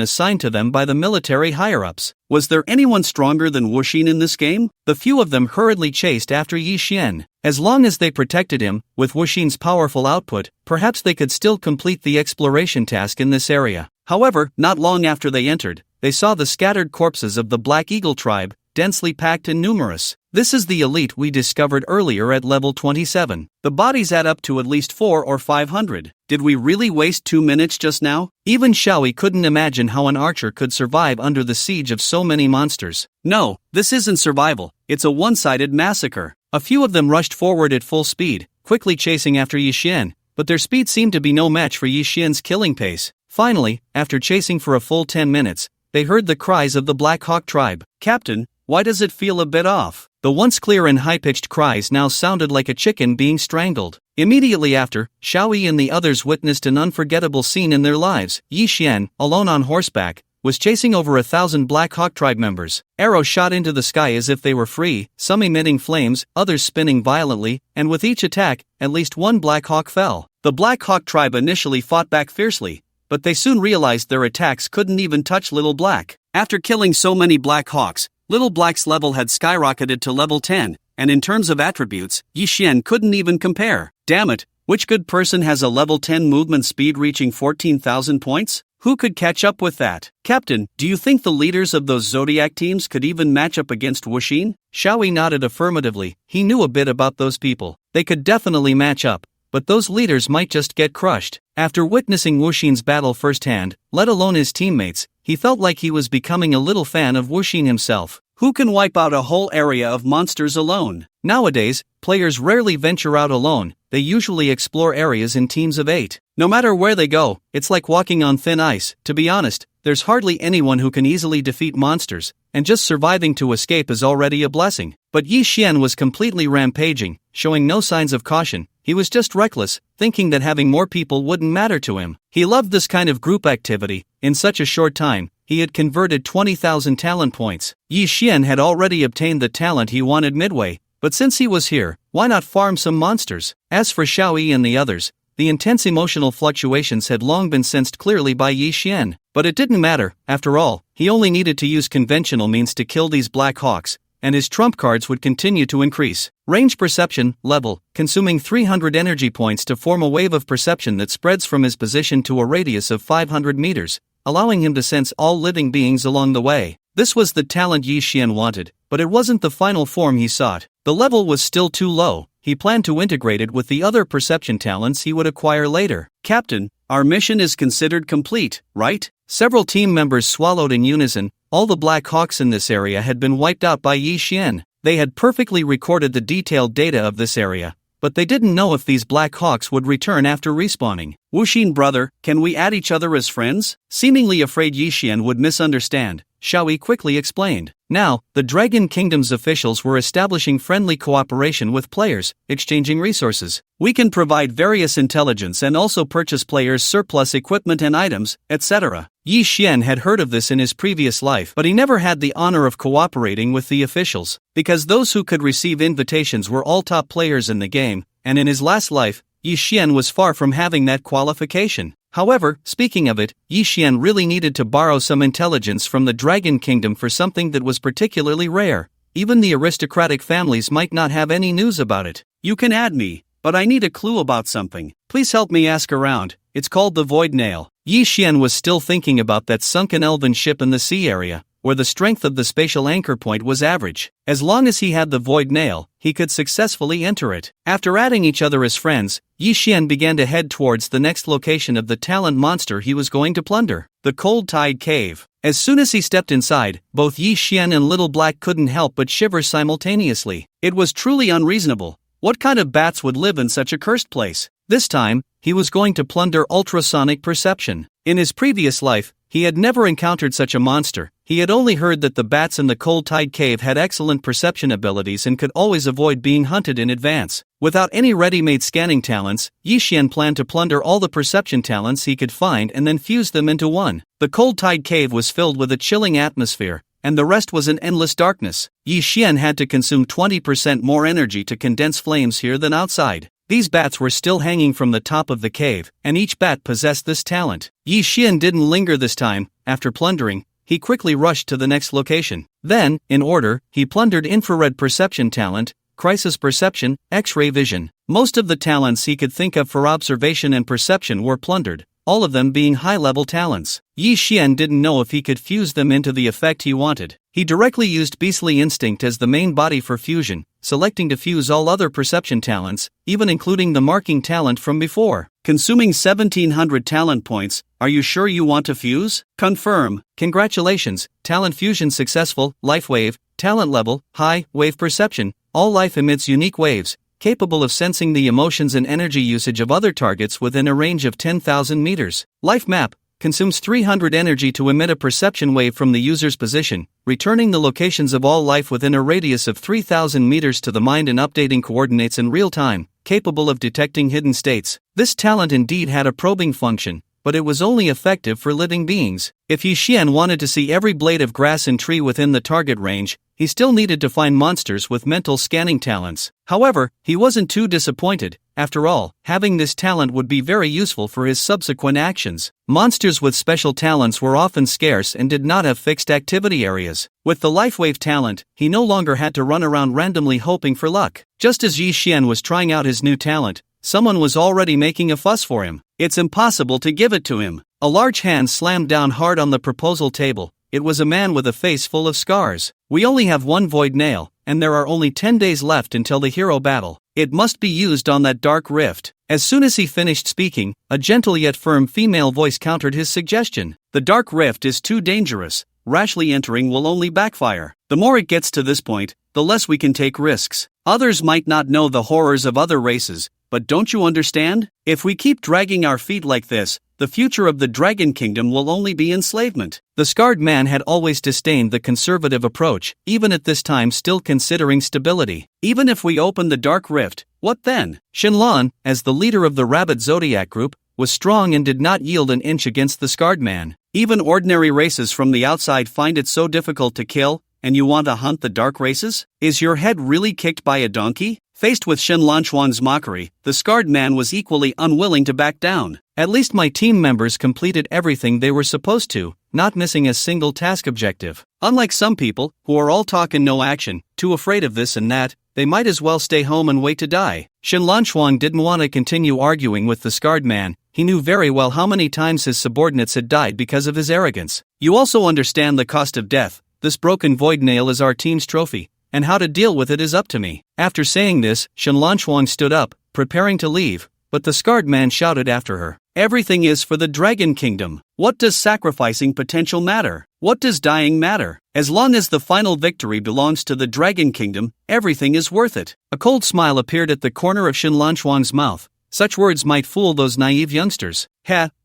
assigned to them by the military higher-ups. Was there anyone stronger than Wuxin in this game? The few of them hurriedly chased after Yi Xian. As long as they protected him, with Wuxin's powerful output, perhaps they could still complete the exploration task in this area. However, not long after they entered, they saw the scattered corpses of the Black Eagle tribe, densely packed and numerous. This is the elite we discovered earlier at level 27. The bodies add up to at least 400 or 500. Did we really waste 2 minutes just now? Even Xiao Yi couldn't imagine how an archer could survive under the siege of so many monsters. No, this isn't survival, it's a one-sided massacre. A few of them rushed forward at full speed, quickly chasing after Yi Xian, but their speed seemed to be no match for Yi Xian's killing pace. Finally, after chasing for a full 10 minutes, they heard the cries of the Black Hawk tribe. "Captain, why does it feel a bit off?" The once clear and high-pitched cries now sounded like a chicken being strangled. Immediately after, Xiao Yi and the others witnessed an unforgettable scene in their lives. Yi Xian, alone on horseback, was chasing over 1,000 Black Hawk tribe members. Arrows shot into the sky as if they were free, some emitting flames, others spinning violently, and with each attack, at least one Black Hawk fell. The Black Hawk tribe initially fought back fiercely, but they soon realized their attacks couldn't even touch Little Black. After killing so many Black Hawks, Little Black's level had skyrocketed to level 10, and in terms of attributes, Yi Xian couldn't even compare. Damn it, which good person has a level 10 movement speed reaching 14,000 points? Who could catch up with that? "Captain, do you think the leaders of those Zodiac teams could even match up against Wuxin?" Xiao Yi nodded affirmatively. He knew a bit about those people. They could definitely match up, but those leaders might just get crushed. After witnessing Wuxin's battle firsthand, let alone his teammates, he felt like he was becoming a little fan of Wuxin himself. Who can wipe out a whole area of monsters alone? Nowadays, players rarely venture out alone, they usually explore areas in teams of 8. No matter where they go, it's like walking on thin ice. To be honest, there's hardly anyone who can easily defeat monsters, and just surviving to escape is already a blessing. But Yi Xian was completely rampaging, showing no signs of caution. He was just reckless, thinking that having more people wouldn't matter to him. He loved this kind of group activity. In such a short time, he had converted 20,000 talent points. Yi Xian had already obtained the talent he wanted midway, but since he was here, why not farm some monsters? As for Xiao Yi and the others, the intense emotional fluctuations had long been sensed clearly by Yi Xian. But it didn't matter, after all, he only needed to use conventional means to kill these Black Hawks, and his trump cards would continue to increase. Range perception, level, consuming 300 energy points to form a wave of perception that spreads from his position to a radius of 500 meters, allowing him to sense all living beings along the way. This was the talent Yi Xian wanted, but it wasn't the final form he sought. The level was still too low. He planned to integrate it with the other perception talents he would acquire later. Captain, our mission is considered complete, right? Several team members swallowed in unison. All the Black Hawks in this area had been wiped out by Yi Xian. They had perfectly recorded the detailed data of this area, but they didn't know if these Black Hawks would return after respawning. Wuxin brother, can we add each other as friends? Seemingly afraid Yi Xian would misunderstand, Xiaoyi quickly explained. Now, the Dragon Kingdom's officials were establishing friendly cooperation with players, exchanging resources. We can provide various intelligence and also purchase players' surplus equipment and items, etc. Yi Xian had heard of this in his previous life, but he never had the honor of cooperating with the officials, because those who could receive invitations were all top players in the game, and in his last life, Yi Xian was far from having that qualification. However, speaking of it, Yi Xian really needed to borrow some intelligence from the Dragon Kingdom for something that was particularly rare. Even the aristocratic families might not have any news about it. You can add me, but I need a clue about something. Please help me ask around. It's called the Void Nail. Yi Xian was still thinking about that sunken elven ship in the sea area, where the strength of the spatial anchor point was average. As long as he had the Void Nail, he could successfully enter it. After adding each other as friends, Yi Xian began to head towards the next location of the talent monster he was going to plunder, the Cold Tide Cave. As soon as he stepped inside, both Yi Xian and Little Black couldn't help but shiver simultaneously. It was truly unreasonable. What kind of bats would live in such a cursed place? This time, he was going to plunder ultrasonic perception. In his previous life, he had never encountered such a monster. He had only heard that the bats in the Cold Tide Cave had excellent perception abilities and could always avoid being hunted in advance. Without any ready-made scanning talents, Yi Xian planned to plunder all the perception talents he could find and then fuse them into one. The Cold Tide Cave was filled with a chilling atmosphere, and the rest was an endless darkness. Yi Xian had to consume 20% more energy to condense flames here than outside. These bats were still hanging from the top of the cave, and each bat possessed this talent. Yi Xian didn't linger this time. After plundering, he quickly rushed to the next location. Then, in order, he plundered infrared perception talent, crisis perception, X-ray vision. Most of the talents he could think of for observation and perception were plundered, all of them being high-level talents. Yi Xian didn't know if he could fuse them into the effect he wanted. He directly used Beastly Instinct as the main body for fusion, selecting to fuse all other perception talents, even including the marking talent from before. Consuming 1700 talent points, are you sure you want to fuse? Confirm. Congratulations, talent fusion successful, life wave, talent level, high, wave perception. All life emits unique waves, capable of sensing the emotions and energy usage of other targets within a range of 10,000 meters. Life map consumes 300 energy to emit a perception wave from the user's position, returning the locations of all life within a radius of 3,000 meters to the mind and updating coordinates in real time, capable of detecting hidden states. This talent indeed had a probing function, but it was only effective for living beings. If Yi Xian wanted to see every blade of grass and tree within the target range, he still needed to find monsters with mental scanning talents. However, he wasn't too disappointed. After all, having this talent would be very useful for his subsequent actions. Monsters with special talents were often scarce and did not have fixed activity areas. With the LifeWave talent, he no longer had to run around randomly hoping for luck. Just as Yi Xian was trying out his new talent, someone was already making a fuss for him. It's impossible to give it to him. A large hand slammed down hard on the proposal table. It was a man with a face full of scars. We only have one void nail, and there are only 10 days left until the hero battle. It must be used on that dark rift. As soon as he finished speaking, a gentle yet firm female voice countered his suggestion. The dark rift is too dangerous. Rashly entering will only backfire. The more it gets to this point, the less we can take risks. Others might not know the horrors of other races, but don't you understand? If we keep dragging our feet like this, the future of the Dragon Kingdom will only be enslavement. The scarred man had always disdained the conservative approach, even at this time still considering stability. Even if we open the dark rift, what then? Shenlong, as the leader of the Rabbit Zodiac group, was strong and did not yield an inch against the scarred man. Even ordinary races from the outside find it so difficult to kill, and you want to hunt the dark races? Is your head really kicked by a donkey? Faced with Shen Lanchuan's mockery, the scarred man was equally unwilling to back down. At least my team members completed everything they were supposed to. not missing a single task objective. Unlike some people, who are all talk and no action, too afraid of this and that, they might as well stay home and wait to die. Shinlanchuan didn't want to continue arguing with the scarred man. He knew very well how many times his subordinates had died because of his arrogance. You also understand the cost of death. This broken void nail is our team's trophy, and how to deal with it is up to me. After saying this, Shinlanchuan stood up, preparing to leave, but the scarred man shouted after her. Everything is for the Dragon Kingdom. What does sacrificing potential matter? What does dying matter? As long as the final victory belongs to the Dragon Kingdom, everything is worth it. A cold smile appeared at the corner of Shinlanchuan's mouth. Such words might fool those naive youngsters.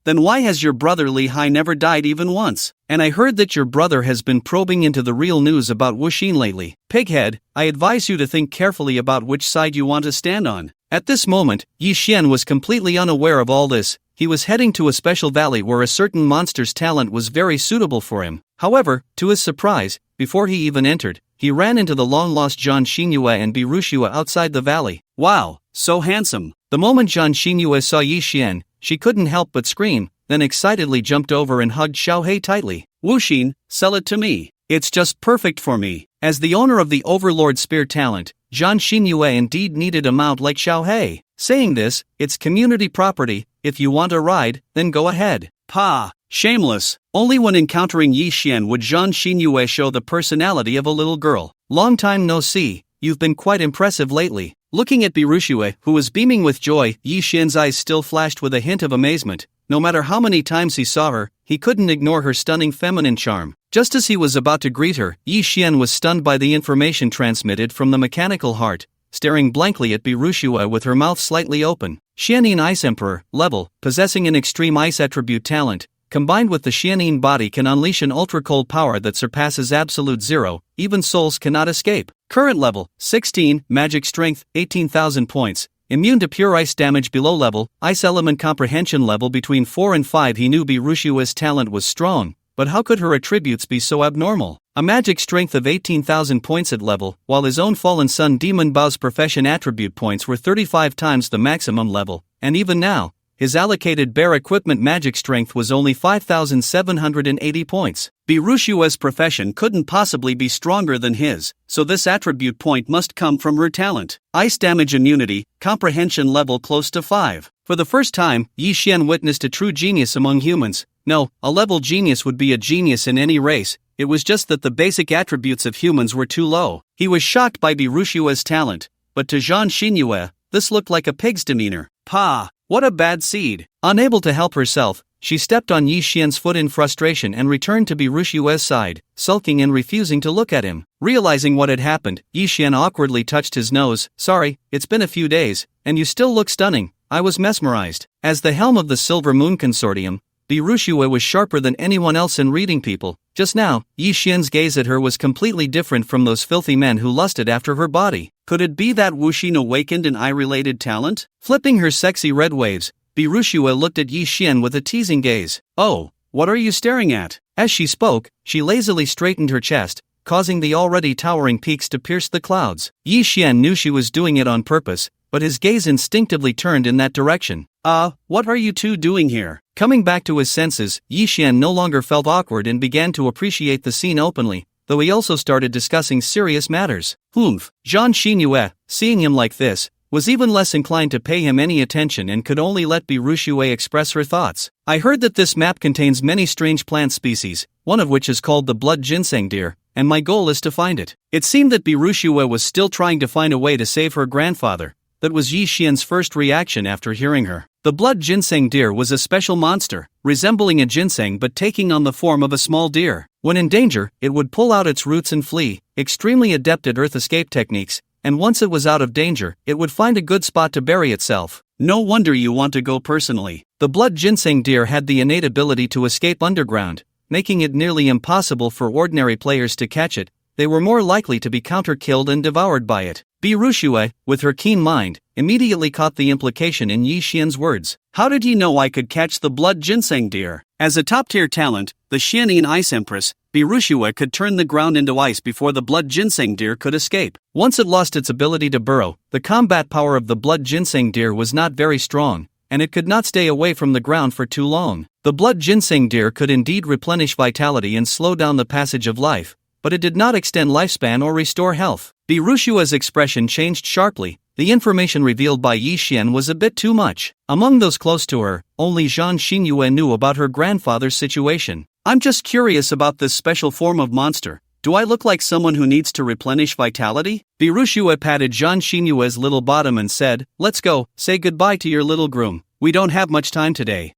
Then why has your brother Li Hai never died even once? And I heard that your brother has been probing into the real news about Wuxin lately. Pighead, I advise you to think carefully about which side you want to stand on. At this moment, Yi Xian was completely unaware of all this. He was heading to a special valley where a certain monster's talent was very suitable for him. However, to his surprise, before he even entered, he ran into the long-lost Zhang Xinyue and Birushua outside the valley. Wow, so handsome. The moment Zhang Xinyue saw Yi Xian, she couldn't help but scream, then excitedly jumped over and hugged Xiaohei tightly. Wuxin, sell it to me. It's just perfect for me. As the owner of the Overlord Spear talent, Zhang Xinyue indeed needed a mount like Xiaohei. Saying this, it's community property. If you want a ride, then go ahead. Pa, shameless. Only when encountering Yi Xian would Zhang Xinyue show the personality of a little girl. Long time no see, you've been quite impressive lately. Looking at Birushue, who was beaming with joy, Yi Xian's eyes still flashed with a hint of amazement. No matter how many times he saw her, he couldn't ignore her stunning feminine charm. Just as he was about to greet her, Yi Xian was stunned by the information transmitted from the mechanical heart, staring blankly at Birushua with her mouth slightly open. Xianin Ice Emperor, level, possessing an extreme ice attribute talent, combined with the Xianin body can unleash an ultra-cold power that surpasses absolute zero, even souls cannot escape. Current level, 16, magic strength, 18,000 points, immune to pure ice damage below level, ice element comprehension level between 4 and 5. He knew Birushua's talent was strong, but how could her attributes be so abnormal? A magic strength of 18,000 points at level, while his own fallen son Demon Bao's profession attribute points were 35 times the maximum level, and even now, his allocated bare equipment magic strength was only 5,780 points. Birushua's profession couldn't possibly be stronger than his, so this attribute point must come from her talent. Ice damage immunity, comprehension level close to 5. For the first time, Yi Xian witnessed a true genius among humans. No, a level genius would be a genius in any race. It was just that the basic attributes of humans were too low. He was shocked by Birushua's talent, but to Zhang Xinyue, this looked like a pig's demeanor. Pa! What a bad seed! Unable to help herself, she stepped on Yi Xian's foot in frustration and returned to Birushua's side, sulking and refusing to look at him. Realizing what had happened, Yi Xian awkwardly touched his nose. Sorry, it's been a few days, and you still look stunning. I was mesmerized. As the helm of the Silver Moon Consortium, Birushua was sharper than anyone else in reading people. Just now, Yi Xian's gaze at her was completely different from those filthy men who lusted after her body. Could it be that Wuxin awakened an eye-related talent? Flipping her sexy red waves, Birushua looked at Yi Xian with a teasing gaze. Oh, what are you staring at? As she spoke, she lazily straightened her chest, causing the already towering peaks to pierce the clouds. Yi Xian knew she was doing it on purpose, but his gaze instinctively turned in that direction. What are you two doing here? Coming back to his senses, Yi Xian no longer felt awkward and began to appreciate the scene openly, though he also started discussing serious matters. Zhang Xinyue, seeing him like this, was even less inclined to pay him any attention and could only let Birushua express her thoughts. I heard that this map contains many strange plant species, one of which is called the blood ginseng deer, and my goal is to find it. It seemed that Birushua was still trying to find a way to save her grandfather. That was Yi Xian's first reaction after hearing her. The blood ginseng deer was a special monster, resembling a ginseng but taking on the form of a small deer. When in danger, it would pull out its roots and flee, extremely adept at earth escape techniques, and once it was out of danger, it would find a good spot to bury itself. No wonder you want to go personally. The blood ginseng deer had the innate ability to escape underground, making it nearly impossible for ordinary players to catch it. They were more likely to be counter-killed and devoured by it. Birushua, with her keen mind, immediately caught the implication in Yi Xian's words. How did he know I could catch the blood ginseng deer? As a top-tier talent, the Xianin Ice Empress, Birushua could turn the ground into ice before the blood ginseng deer could escape. Once it lost its ability to burrow, the combat power of the blood ginseng deer was not very strong, and it could not stay away from the ground for too long. The blood ginseng deer could indeed replenish vitality and slow down the passage of life, but it did not extend lifespan or restore health. Birushua's expression changed sharply. The information revealed by Yi Xian was a bit too much. Among those close to her, only Zhang Xinyue knew about her grandfather's situation. I'm just curious about this special form of monster. Do I look like someone who needs to replenish vitality? Birushua patted Zhang Xinyue's little bottom and said, let's go, say goodbye to your little groom. We don't have much time today.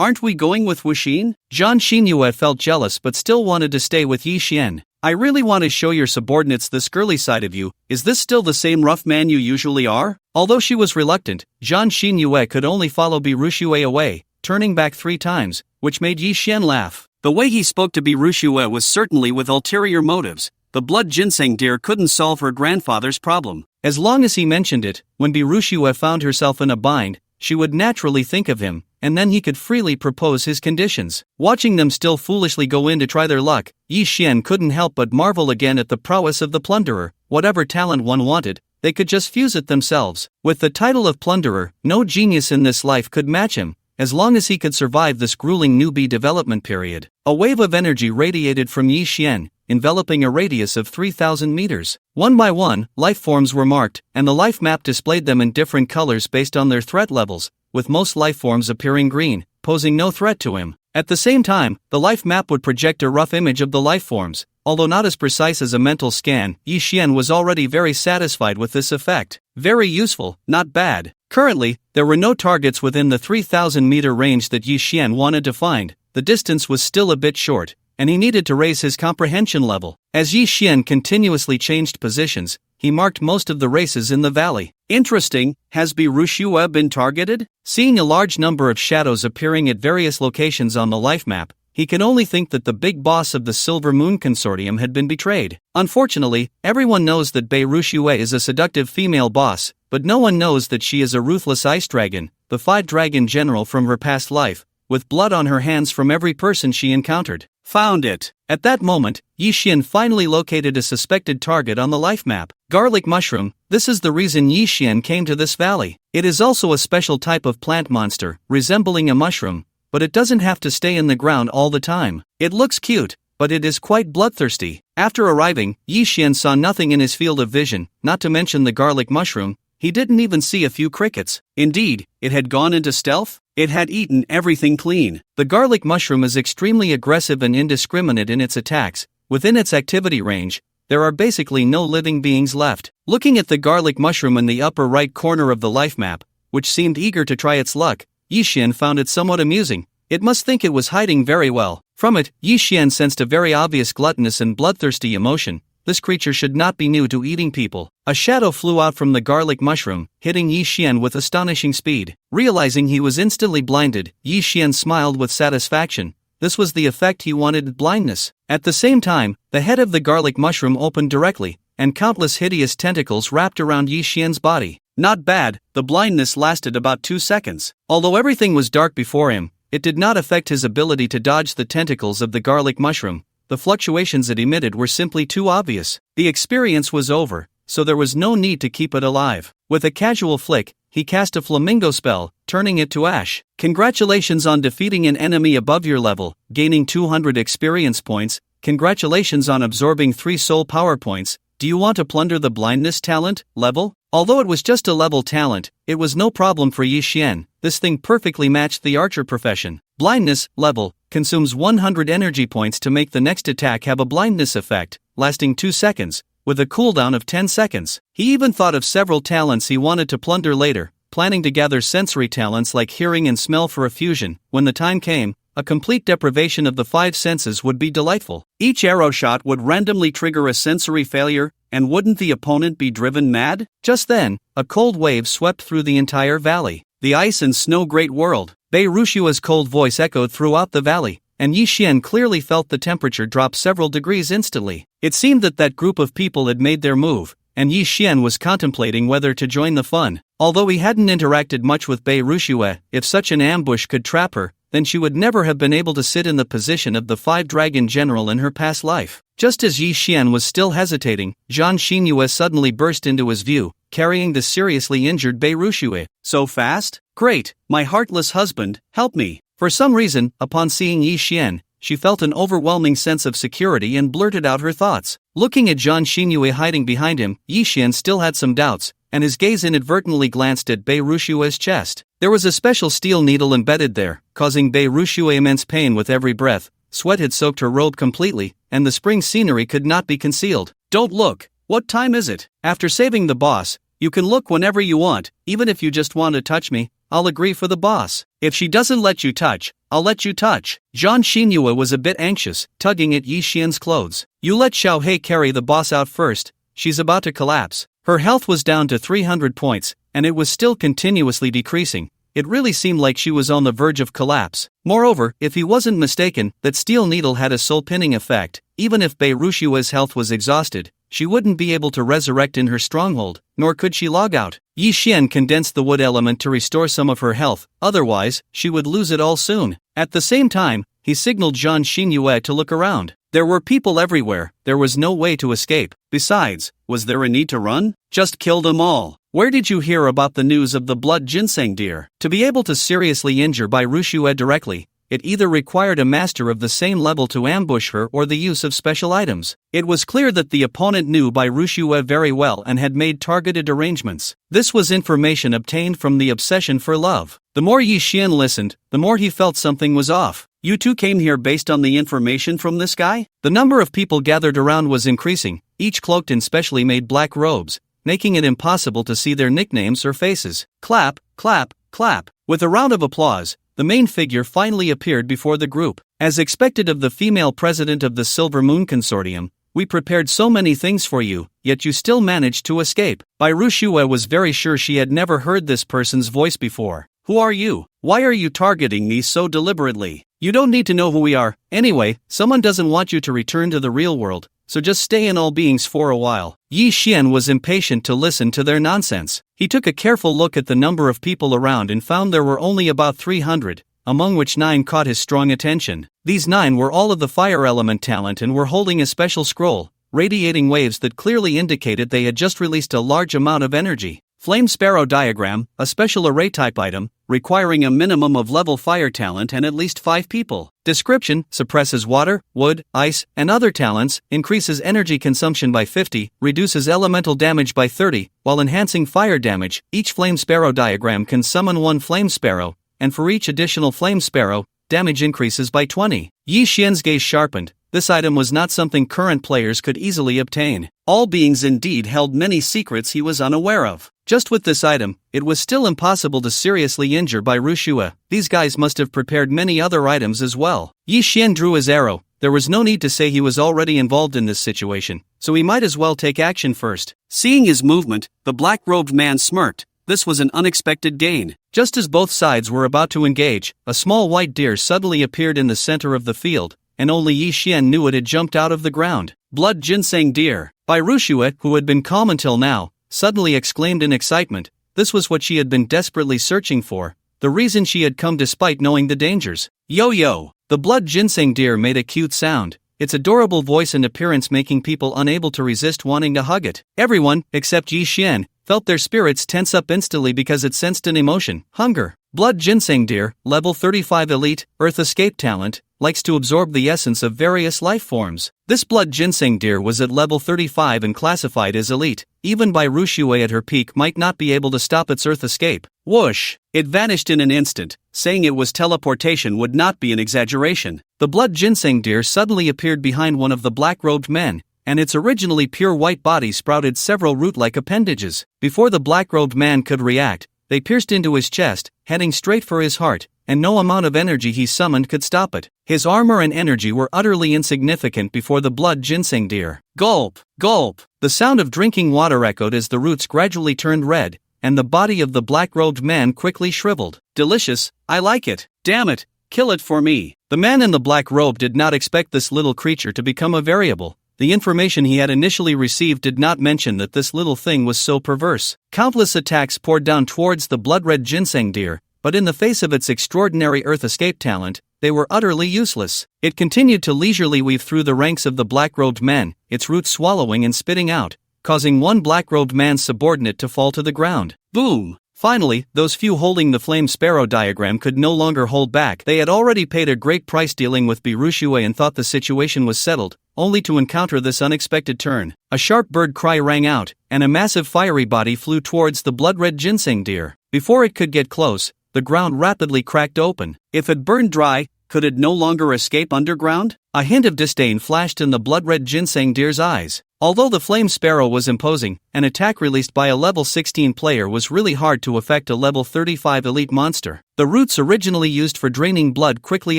Aren't we going with Wuxin? Zhang Xinyue felt jealous but still wanted to stay with Yi Xian. I really want to show your subordinates this girly side of you. Is this still the same rough man you usually are? Although she was reluctant, Zhang Xinyue could only follow Birushua away, turning back 3 times, which made Yi Xian laugh. The way he spoke to Birushua was certainly with ulterior motives. The blood ginseng deer couldn't solve her grandfather's problem. As long as he mentioned it, when Birushua found herself in a bind, she would naturally think of him, and then he could freely propose his conditions. Watching them still foolishly go in to try their luck, Yi Xian couldn't help but marvel again at the prowess of the plunderer. Whatever talent one wanted, they could just fuse it themselves. With the title of plunderer, no genius in this life could match him, as long as he could survive this grueling newbie development period. A wave of energy radiated from Yi Xian, enveloping a radius of 3,000 meters. One by one, life forms were marked, and the life map displayed them in different colors based on their threat levels, with most life forms appearing green, posing no threat to him. At the same time, the life map would project a rough image of the life forms. Although not as precise as a mental scan, Yi Xian was already very satisfied with this effect. Very useful, not bad. Currently, there were no targets within the 3,000-meter range that Yi Xian wanted to find. The distance was still a bit short, and he needed to raise his comprehension level. As Yi Xian continuously changed positions, he marked most of the races in the valley. Interesting, has Birushua been targeted? Seeing a large number of shadows appearing at various locations on the life map, he can only think that the big boss of the Silver Moon Consortium had been betrayed. Unfortunately, everyone knows that Birushua is a seductive female boss, but no one knows that she is a ruthless ice dragon, the 5-dragon general from her past life, with blood on her hands from every person she encountered. Found it. At that moment, Yi Xian finally located a suspected target on the life map. Garlic mushroom. This is the reason Yi Xian came to this valley. It is also a special type of plant monster, resembling a mushroom, but it doesn't have to stay in the ground all the time. It looks cute, but it is quite bloodthirsty. After arriving, Yi Xian saw nothing in his field of vision, not to mention the garlic mushroom. He didn't even see a few crickets. Indeed, it had gone into stealth. It had eaten everything clean. The garlic mushroom is extremely aggressive and indiscriminate in its attacks. Within its activity range, there are basically no living beings left. Looking at the garlic mushroom in the upper right corner of the life map, which seemed eager to try its luck, Yi Xian found it somewhat amusing. It must think it was hiding very well. From it, Yi Xian sensed a very obvious gluttonous and bloodthirsty emotion. This creature should not be new to eating people. A shadow flew out from the garlic mushroom, hitting Yi Xian with astonishing speed. Realizing he was instantly blinded, Yi Xian smiled with satisfaction. This was the effect he wanted: blindness. At the same time, the head of the garlic mushroom opened directly, and countless hideous tentacles wrapped around Yi Xian's body. Not bad, the blindness lasted about 2 seconds. Although everything was dark before him, it did not affect his ability to dodge the tentacles of the garlic mushroom. The fluctuations it emitted were simply too obvious. The experience was over, so there was no need to keep it alive. With a casual flick, he cast a flamingo spell, turning it to ash. Congratulations on defeating an enemy above your level, gaining 200 experience points. Congratulations on absorbing 3 soul power points. Do you want to plunder the blindness talent level? Although it was just a level talent, it was no problem for Yi Xian. This thing perfectly matched the archer profession. Blindness level consumes 100 energy points to make the next attack have a blindness effect, lasting 2 seconds, with a cooldown of 10 seconds. He even thought of several talents he wanted to plunder later, planning to gather sensory talents like hearing and smell for a fusion. When the time came, a complete deprivation of the 5 senses would be delightful. Each arrow shot would randomly trigger a sensory failure, and wouldn't the opponent be driven mad? Just then, a cold wave swept through the entire valley. The ice and snow great world. Beirushua's cold voice echoed throughout the valley, and Yi Xian clearly felt the temperature drop several degrees instantly. It seemed that that group of people had made their move, and Yi Xian was contemplating whether to join the fun. Although he hadn't interacted much with Beirushua, if such an ambush could trap her, then she would never have been able to sit in the position of the 5-dragon general in her past life. Just as Yi Xian was still hesitating, Zhang Xinyue suddenly burst into his view, carrying the seriously injured Beirushua. So fast? Great, my heartless husband, help me. For some reason, upon seeing Yi Xian, she felt an overwhelming sense of security and blurted out her thoughts. Looking at Zhang Xinyue hiding behind him, Yi Xian still had some doubts, and his gaze inadvertently glanced at Bei Rushue's chest. There was a special steel needle embedded there, causing Bei Rushue immense pain with every breath. Sweat had soaked her robe completely, and the spring scenery could not be concealed. Don't look. What time is it? After saving the boss, you can look whenever you want, even if you just want to touch me. I'll agree for the boss. If she doesn't let you touch, I'll let you touch. Zhang Xinyue was a bit anxious, tugging at Yi Xian's clothes. You let Xiao Hei carry the boss out first. She's about to collapse. Her health was down to 300 points, and it was still continuously decreasing. It really seemed like she was on the verge of collapse. Moreover, if he wasn't mistaken, that steel needle had a soul-pinning effect. Even if Bei Rushue's health was exhausted, she wouldn't be able to resurrect in her stronghold, nor could she log out. Yi Xian condensed the wood element to restore some of her health, otherwise, she would lose it all soon. At the same time, he signaled Zhang Xinyue to look around. There were people everywhere, there was no way to escape. Besides, was there a need to run? Just kill them all. Where did you hear about the news of the blood ginseng deer? To be able to seriously injure Bei Rushue directly, it either required a master of the same level to ambush her or the use of special items. It was clear that the opponent knew Bei Rushue very well and had made targeted arrangements. This was information obtained from the obsession for love. The more Yi Xian listened, the more he felt something was off. You two came here based on the information from this guy? The number of people gathered around was increasing, each cloaked in specially made black robes, making it impossible to see their nicknames or faces. Clap, clap, clap. With a round of applause, the main figure finally appeared before the group. As expected of the female president of the Silver Moon Consortium, we prepared so many things for you, yet you still managed to escape. Bei Rushue was very sure she had never heard this person's voice before. Who are you? Why are you targeting me so deliberately? You don't need to know who we are. Anyway, someone doesn't want you to return to the real world, so just stay in all beings for a while. Yi Xian was impatient to listen to their nonsense. He took a careful look at the number of people around and found there were only about 300, among which 9 caught his strong attention. These 9 were all of the fire element talent and were holding a special scroll, radiating waves that clearly indicated they had just released a large amount of energy. Flame Sparrow Diagram, a special array type item, requiring a minimum of level fire talent and at least 5 people. Description: suppresses water, wood, ice, and other talents, increases energy consumption by 50, reduces elemental damage by 30, while enhancing fire damage. Each Flame Sparrow diagram can summon 1 Flame Sparrow, and for each additional Flame Sparrow, damage increases by 20. Yi Xian's gaze sharpened. This item was not something current players could easily obtain. All beings indeed held many secrets he was unaware of. Just with this item, it was still impossible to seriously injure Bei Rushue. These guys must have prepared many other items as well. Yi Xian drew his arrow. There was no need to say he was already involved in this situation, so he might as well take action first. Seeing his movement, the black-robed man smirked. This was an unexpected gain. Just as both sides were about to engage, a small white deer suddenly appeared in the center of the field, and only Yi Xian knew it had jumped out of the ground. Blood ginseng deer. Bei Rushue, who had been calm until now, suddenly exclaimed in excitement. This was what she had been desperately searching for, the reason she had come despite knowing the dangers. Yo-yo! The blood ginseng deer made a cute sound, its adorable voice and appearance making people unable to resist wanting to hug it. Everyone, except Yi Xian, felt their spirits tense up instantly because it sensed an emotion: hunger. Blood ginseng deer, level 35 elite, earth escape talent, likes to absorb the essence of various life forms. This blood ginseng deer was at level 35 and classified as elite. Even Bei Rushue at her peak might not be able to stop its earth escape. Whoosh! It vanished in an instant. Saying it was teleportation would not be an exaggeration. The blood ginseng deer suddenly appeared behind one of the black-robed men, and its originally pure white body sprouted several root-like appendages. Before the black-robed man could react, they pierced into his chest, heading straight for his heart, and no amount of energy he summoned could stop it. His armor and energy were utterly insignificant before the blood ginseng deer. Gulp! Gulp! The sound of drinking water echoed as the roots gradually turned red, and the body of the black-robed man quickly shriveled. Delicious, I like it. Damn it, kill it for me. The man in the black robe did not expect this little creature to become a variable. The information he had initially received did not mention that this little thing was so perverse. Countless attacks poured down towards the blood-red ginseng deer, but in the face of its extraordinary earth escape talent, they were utterly useless. It continued to leisurely weave through the ranks of the black-robed men, its roots swallowing and spitting out, causing one black-robed man's subordinate to fall to the ground. Boom! Finally, those few holding the flame sparrow diagram could no longer hold back. They had already paid a great price dealing with Birushue and thought the situation was settled, only to encounter this unexpected turn. A sharp bird cry rang out, and a massive fiery body flew towards the blood-red ginseng deer. Before it could get close, the ground rapidly cracked open. If it burned dry, could it no longer escape underground? A hint of disdain flashed in the blood-red ginseng deer's eyes. Although the flame sparrow was imposing, an attack released by a level 16 player was really hard to affect a level 35 elite monster. The roots originally used for draining blood quickly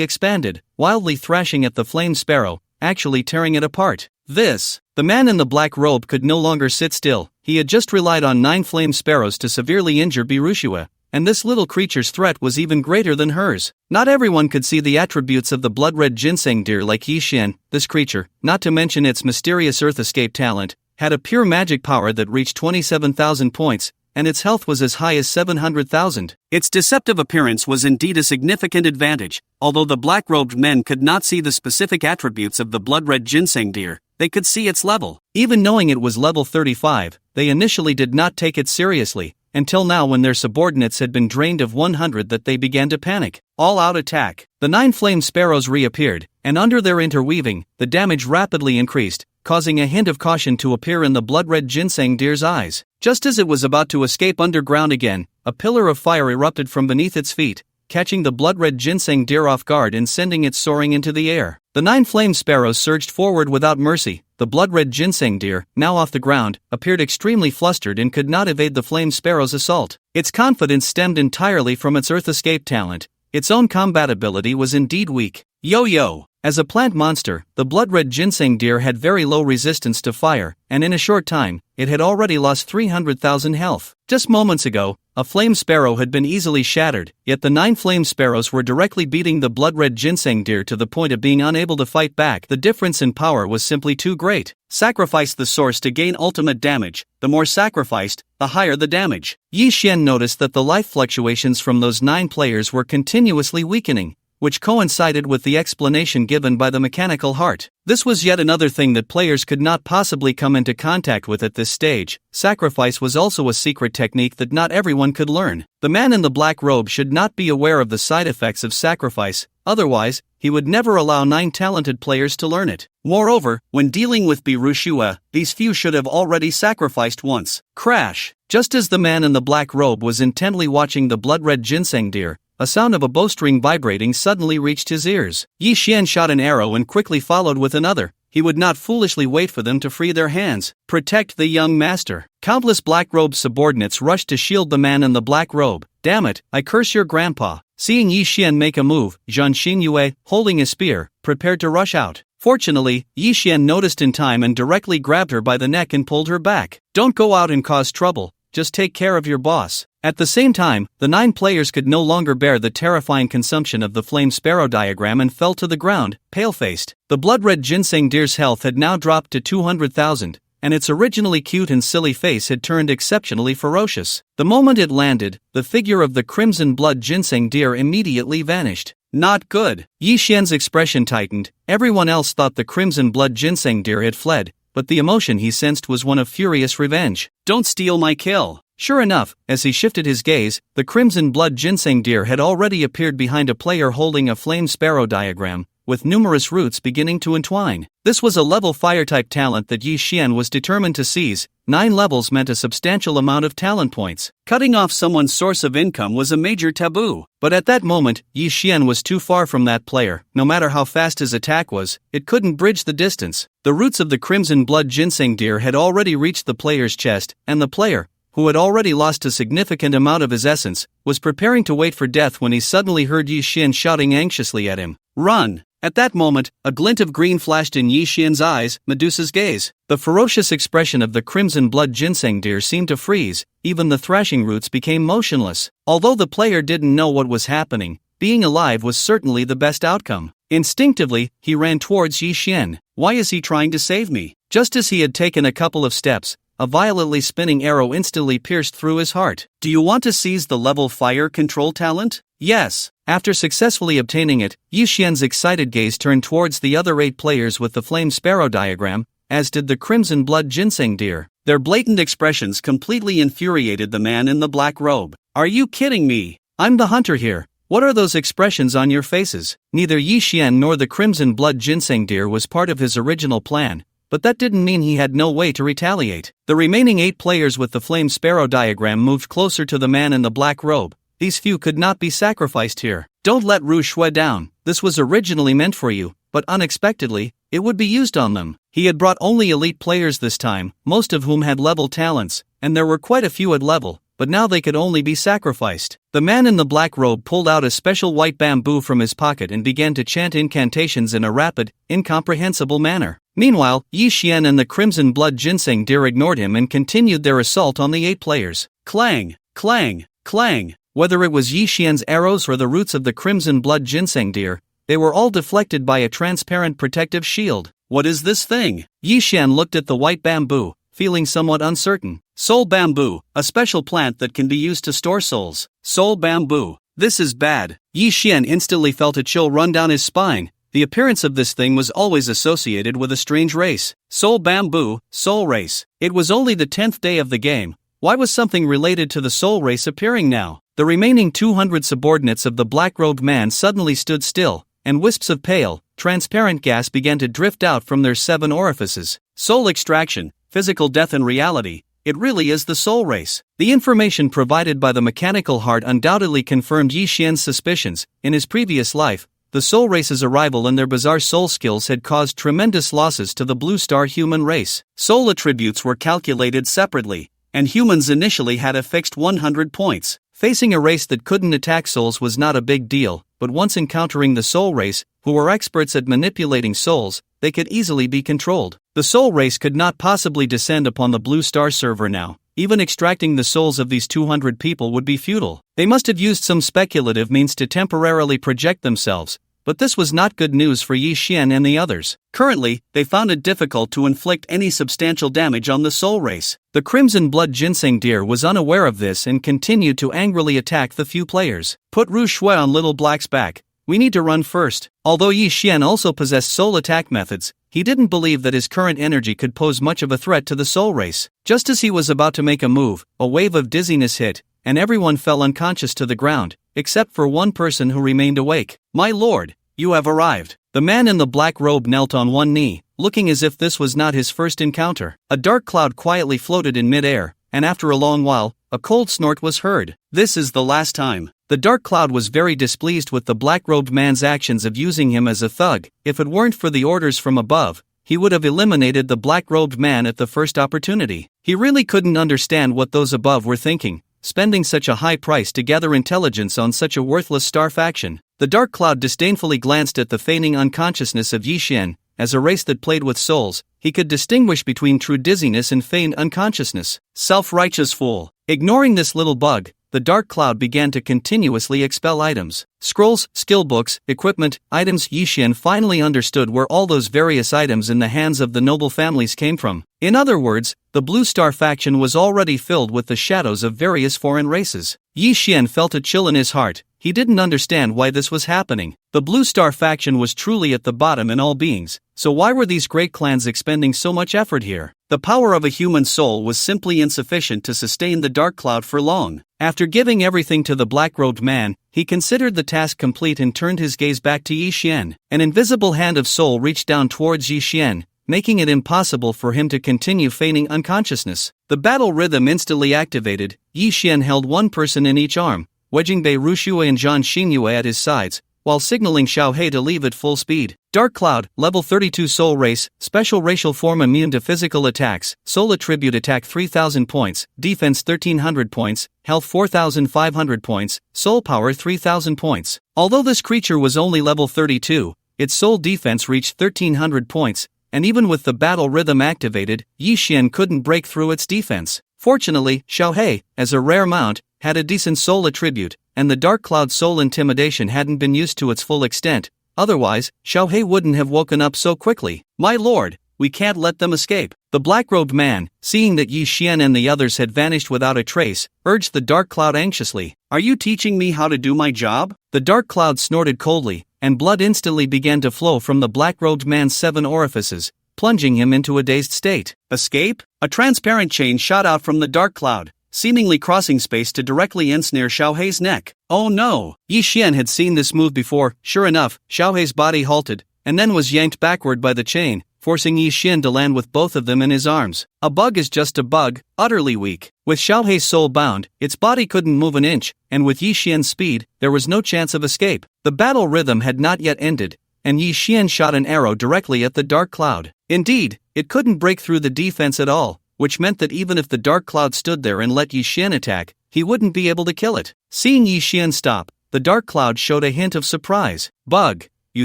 expanded, wildly thrashing at the flame sparrow, actually tearing it apart. The man in the black robe could no longer sit still. He had just relied on 9 flame sparrows to severely injure Birushue, and this little creature's threat was even greater than hers. Not everyone could see the attributes of the blood-red ginseng deer like Yixuan. This creature, not to mention its mysterious earth escape talent, had a pure magic power that reached 27,000 points, and its health was as high as 700,000. Its deceptive appearance was indeed a significant advantage. Although the black-robed men could not see the specific attributes of the blood-red ginseng deer, they could see its level. Even knowing it was level 35, they initially did not take it seriously, until now when their subordinates had been drained of 100 that they began to panic. All-out attack. The 9 flame sparrows reappeared, and under their interweaving, the damage rapidly increased, causing a hint of caution to appear in the blood-red ginseng deer's eyes. Just as it was about to escape underground again, a pillar of fire erupted from beneath its feet, catching the blood-red ginseng deer off guard and sending it soaring into the air. The 9 flame sparrows surged forward without mercy. The blood-red ginseng deer, now off the ground, appeared extremely flustered and could not evade the flame sparrow's assault. Its confidence stemmed entirely from its earth escape talent. Its own combat ability was indeed weak. Yo-yo! As a plant monster, the blood-red ginseng deer had very low resistance to fire, and in a short time, it had already lost 300,000 health. Just moments ago, a flame sparrow had been easily shattered, yet the 9 flame sparrows were directly beating the blood-red ginseng deer to the point of being unable to fight back. The difference in power was simply too great. Sacrifice the source to gain ultimate damage. The more sacrificed, the higher the damage. Yixuan noticed that the life fluctuations from those 9 players were continuously weakening, which coincided with the explanation given by the mechanical heart. This was yet another thing that players could not possibly come into contact with at this stage. Sacrifice was also a secret technique that not everyone could learn. The man in the black robe should not be aware of the side effects of sacrifice, otherwise, he would never allow 9 talented players to learn it. Moreover, when dealing with Birushue, these few should have already sacrificed once. Crash! Just as the man in the black robe was intently watching the blood-red ginseng deer, a sound of a bowstring vibrating suddenly reached his ears. Yixuan shot an arrow and quickly followed with another. He would not foolishly wait for them to free their hands. Protect the young master. Countless black-robed subordinates rushed to shield the man in the black robe. Damn it, I curse your grandpa. Seeing Yixuan make a move, Zhang Xingyue, holding his spear, prepared to rush out. Fortunately, Yixuan noticed in time and directly grabbed her by the neck and pulled her back. Don't go out and cause trouble, just take care of your boss. At the same time, the 9 players could no longer bear the terrifying consumption of the flame sparrow diagram and fell to the ground, pale-faced. The blood-red ginseng deer's health had now dropped to 200,000, and its originally cute and silly face had turned exceptionally ferocious. The moment it landed, the figure of the crimson blood ginseng deer immediately vanished. Not good. Yixuan's expression tightened. Everyone else thought the crimson blood ginseng deer had fled, but the emotion he sensed was one of furious revenge. Don't steal my kill. Sure enough, as he shifted his gaze, the crimson blood ginseng deer had already appeared behind a player holding a flame sparrow diagram, with numerous roots beginning to entwine. This was a level fire-type talent that Yixuan was determined to seize. 9 levels meant a substantial amount of talent points. Cutting off someone's source of income was a major taboo. But at that moment, Yixuan was too far from that player. No matter how fast his attack was, it couldn't bridge the distance. The roots of the crimson blood ginseng deer had already reached the player's chest, and the player, who had already lost a significant amount of his essence, was preparing to wait for death when he suddenly heard Yixuan shouting anxiously at him, "Run!" At that moment, a glint of green flashed in Yixuan's eyes, Medusa's gaze. The ferocious expression of the crimson blood ginseng deer seemed to freeze, even the thrashing roots became motionless. Although the player didn't know what was happening, being alive was certainly the best outcome. Instinctively, he ran towards Yixuan. Why is he trying to save me? Just as he had taken a couple of steps, a violently spinning arrow instantly pierced through his heart. Do you want to seize the level fire control talent? Yes. After successfully obtaining it, Yixuan's excited gaze turned towards the other 8 players with the flame sparrow diagram, as did the crimson blood ginseng deer. Their blatant expressions completely infuriated the man in the black robe. Are you kidding me? I'm the hunter here. What are those expressions on your faces? Neither Yi Xian nor the Crimson Blood Ginseng Deer was part of his original plan, but that didn't mean he had no way to retaliate. The remaining 8 players with the Flame Sparrow diagram moved closer to the man in the black robe. These few could not be sacrificed here. Don't let Ru Shui down. This was originally meant for you, but unexpectedly, it would be used on them. He had brought only elite players this time, most of whom had level talents, and there were quite a few at level, but now they could only be sacrificed. The man in the black robe pulled out a special white bamboo from his pocket and began to chant incantations in a rapid, incomprehensible manner. Meanwhile, Yi Xian and the Crimson Blood Ginseng Deer ignored him and continued their assault on the 8 players. Clang, clang, clang. Whether it was Yi Xian's arrows or the roots of the Crimson Blood Ginseng Deer, they were all deflected by a transparent protective shield. What is this thing? Yi Xian looked at the white bamboo, feeling somewhat uncertain. Soul bamboo, a special plant that can be used to store souls. Soul bamboo. This is bad. Yi Xian instantly felt a chill run down his spine. The appearance of this thing was always associated with a strange race. Soul bamboo, soul race. It was only the 10th day of the game. Why was something related to the soul race appearing now? The remaining 200 subordinates of the black-robed man suddenly stood still, and wisps of pale, transparent gas began to drift out from their 7 orifices. Soul extraction, physical death in reality. It really is the soul race. The information provided by the mechanical heart undoubtedly confirmed Yi Xian's suspicions. In his previous life, the soul race's arrival and their bizarre soul skills had caused tremendous losses to the Blue Star human race. Soul attributes were calculated separately, and humans initially had a fixed 100 points. Facing a race that couldn't attack souls was not a big deal, but once encountering the soul race, who were experts at manipulating souls, they could easily be controlled. The soul race could not possibly descend upon the Blue Star server now. Even extracting the souls of these 200 people would be futile. They must have used some speculative means to temporarily project themselves, but this was not good news for Yi Xian and the others. Currently, they found it difficult to inflict any substantial damage on the soul race. The Crimson Blood Ginseng Deer was unaware of this and continued to angrily attack the few players. Put Ru Shui on Little Black's back. We need to run first. Although Yi Xian also possessed soul attack methods, he didn't believe that his current energy could pose much of a threat to the soul race. Just as he was about to make a move, a wave of dizziness hit, and everyone fell unconscious to the ground, except for one person who remained awake. My lord, you have arrived. The man in the black robe knelt on one knee, looking as if this was not his first encounter. A dark cloud quietly floated in mid-air, and after a long while, a cold snort was heard. This is the last time. The dark cloud was very displeased with the black-robed man's actions of using him as a thug. If it weren't for the orders from above, he would have eliminated the black-robed man at the first opportunity. He really couldn't understand what those above were thinking, spending such a high price to gather intelligence on such a worthless star faction. The dark cloud disdainfully glanced at the feigning unconsciousness of Yi Xian. As a race that played with souls, he could distinguish between true dizziness and feigned unconsciousness. Self-righteous fool. Ignoring this little bug, the dark cloud began to continuously expel items. Scrolls, skill books, equipment, items. Yi Xian finally understood where all those various items in the hands of the noble families came from. In other words, the Blue Star faction was already filled with the shadows of various foreign races. Yi Xian felt a chill in his heart. He didn't understand why this was happening. The Blue Star faction was truly at the bottom in all beings, so why were these great clans expending so much effort here? The power of a human soul was simply insufficient to sustain the dark cloud for long. After giving everything to the black-robed man, he considered the task complete and turned his gaze back to Yi Xian. An invisible hand of soul reached down towards Yi Xian, making it impossible for him to continue feigning unconsciousness. The battle rhythm instantly activated. Yi Xian held one person in each arm, wedging Bei Rushui and Zhang Xingyue at his sides, while signaling Xiao He to leave at full speed. Dark Cloud, Level 32 Soul Race, Special Racial Form immune to physical attacks, Soul Attribute Attack 3000 points, Defense 1300 points, Health 4500 points, Soul Power 3000 points. Although this creature was only Level 32, its soul defense reached 1300 points, and even with the battle rhythm activated, Yi Xian couldn't break through its defense. Fortunately, Xiao He, as a rare mount, had a decent soul attribute, and the Dark Cloud soul intimidation hadn't been used to its full extent. Otherwise, Xiao He wouldn't have woken up so quickly. My lord, we can't let them escape. The black-robed man, seeing that Yi Xian and the others had vanished without a trace, urged the Dark Cloud anxiously. Are you teaching me how to do my job? The Dark Cloud snorted coldly, and blood instantly began to flow from the black-robed man's 7 orifices, plunging him into a dazed state. Escape? A transparent chain shot out from the Dark Cloud, seemingly crossing space to directly ensnare Xiaohei's neck. Oh no! Yi Xian had seen this move before. Sure enough, Xiaohei's body halted, and then was yanked backward by the chain, forcing Yi Xian to land with both of them in his arms. A bug is just a bug, utterly weak. With Xiaohei's soul bound, its body couldn't move an inch, and with Yi Xian's speed, there was no chance of escape. The battle rhythm had not yet ended, and Yi Xian shot an arrow directly at the dark cloud. Indeed, it couldn't break through the defense at all, which meant that even if the dark cloud stood there and let Yi Xian attack, he wouldn't be able to kill it. Seeing Yi Xian stop, the dark cloud showed a hint of surprise. Bug, you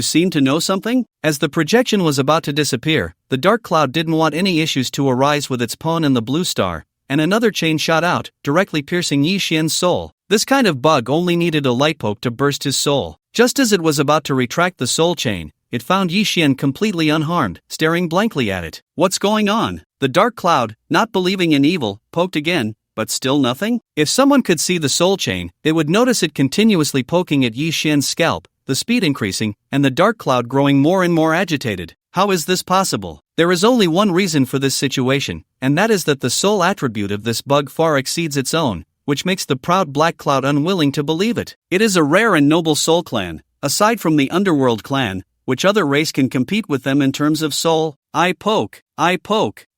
seem to know something? As the projection was about to disappear, the dark cloud didn't want any issues to arise with its pawn in the blue star, and another chain shot out, directly piercing Yi Xian's soul. This kind of bug only needed a light poke to burst his soul. Just as it was about to retract the soul chain, it found Yi Xian completely unharmed, staring blankly at it. What's going on? The dark cloud, not believing in evil, poked again, but still nothing? If someone could see the soul chain, they would notice it continuously poking at Yi Xian's scalp, the speed increasing, and the dark cloud growing more and more agitated. How is this possible? There is only one reason for this situation, and that is that the soul attribute of this bug far exceeds its own, which makes the proud black cloud unwilling to believe it. It is a rare and noble soul clan. Aside from the underworld clan, which other race can compete with them in terms of soul? I poke.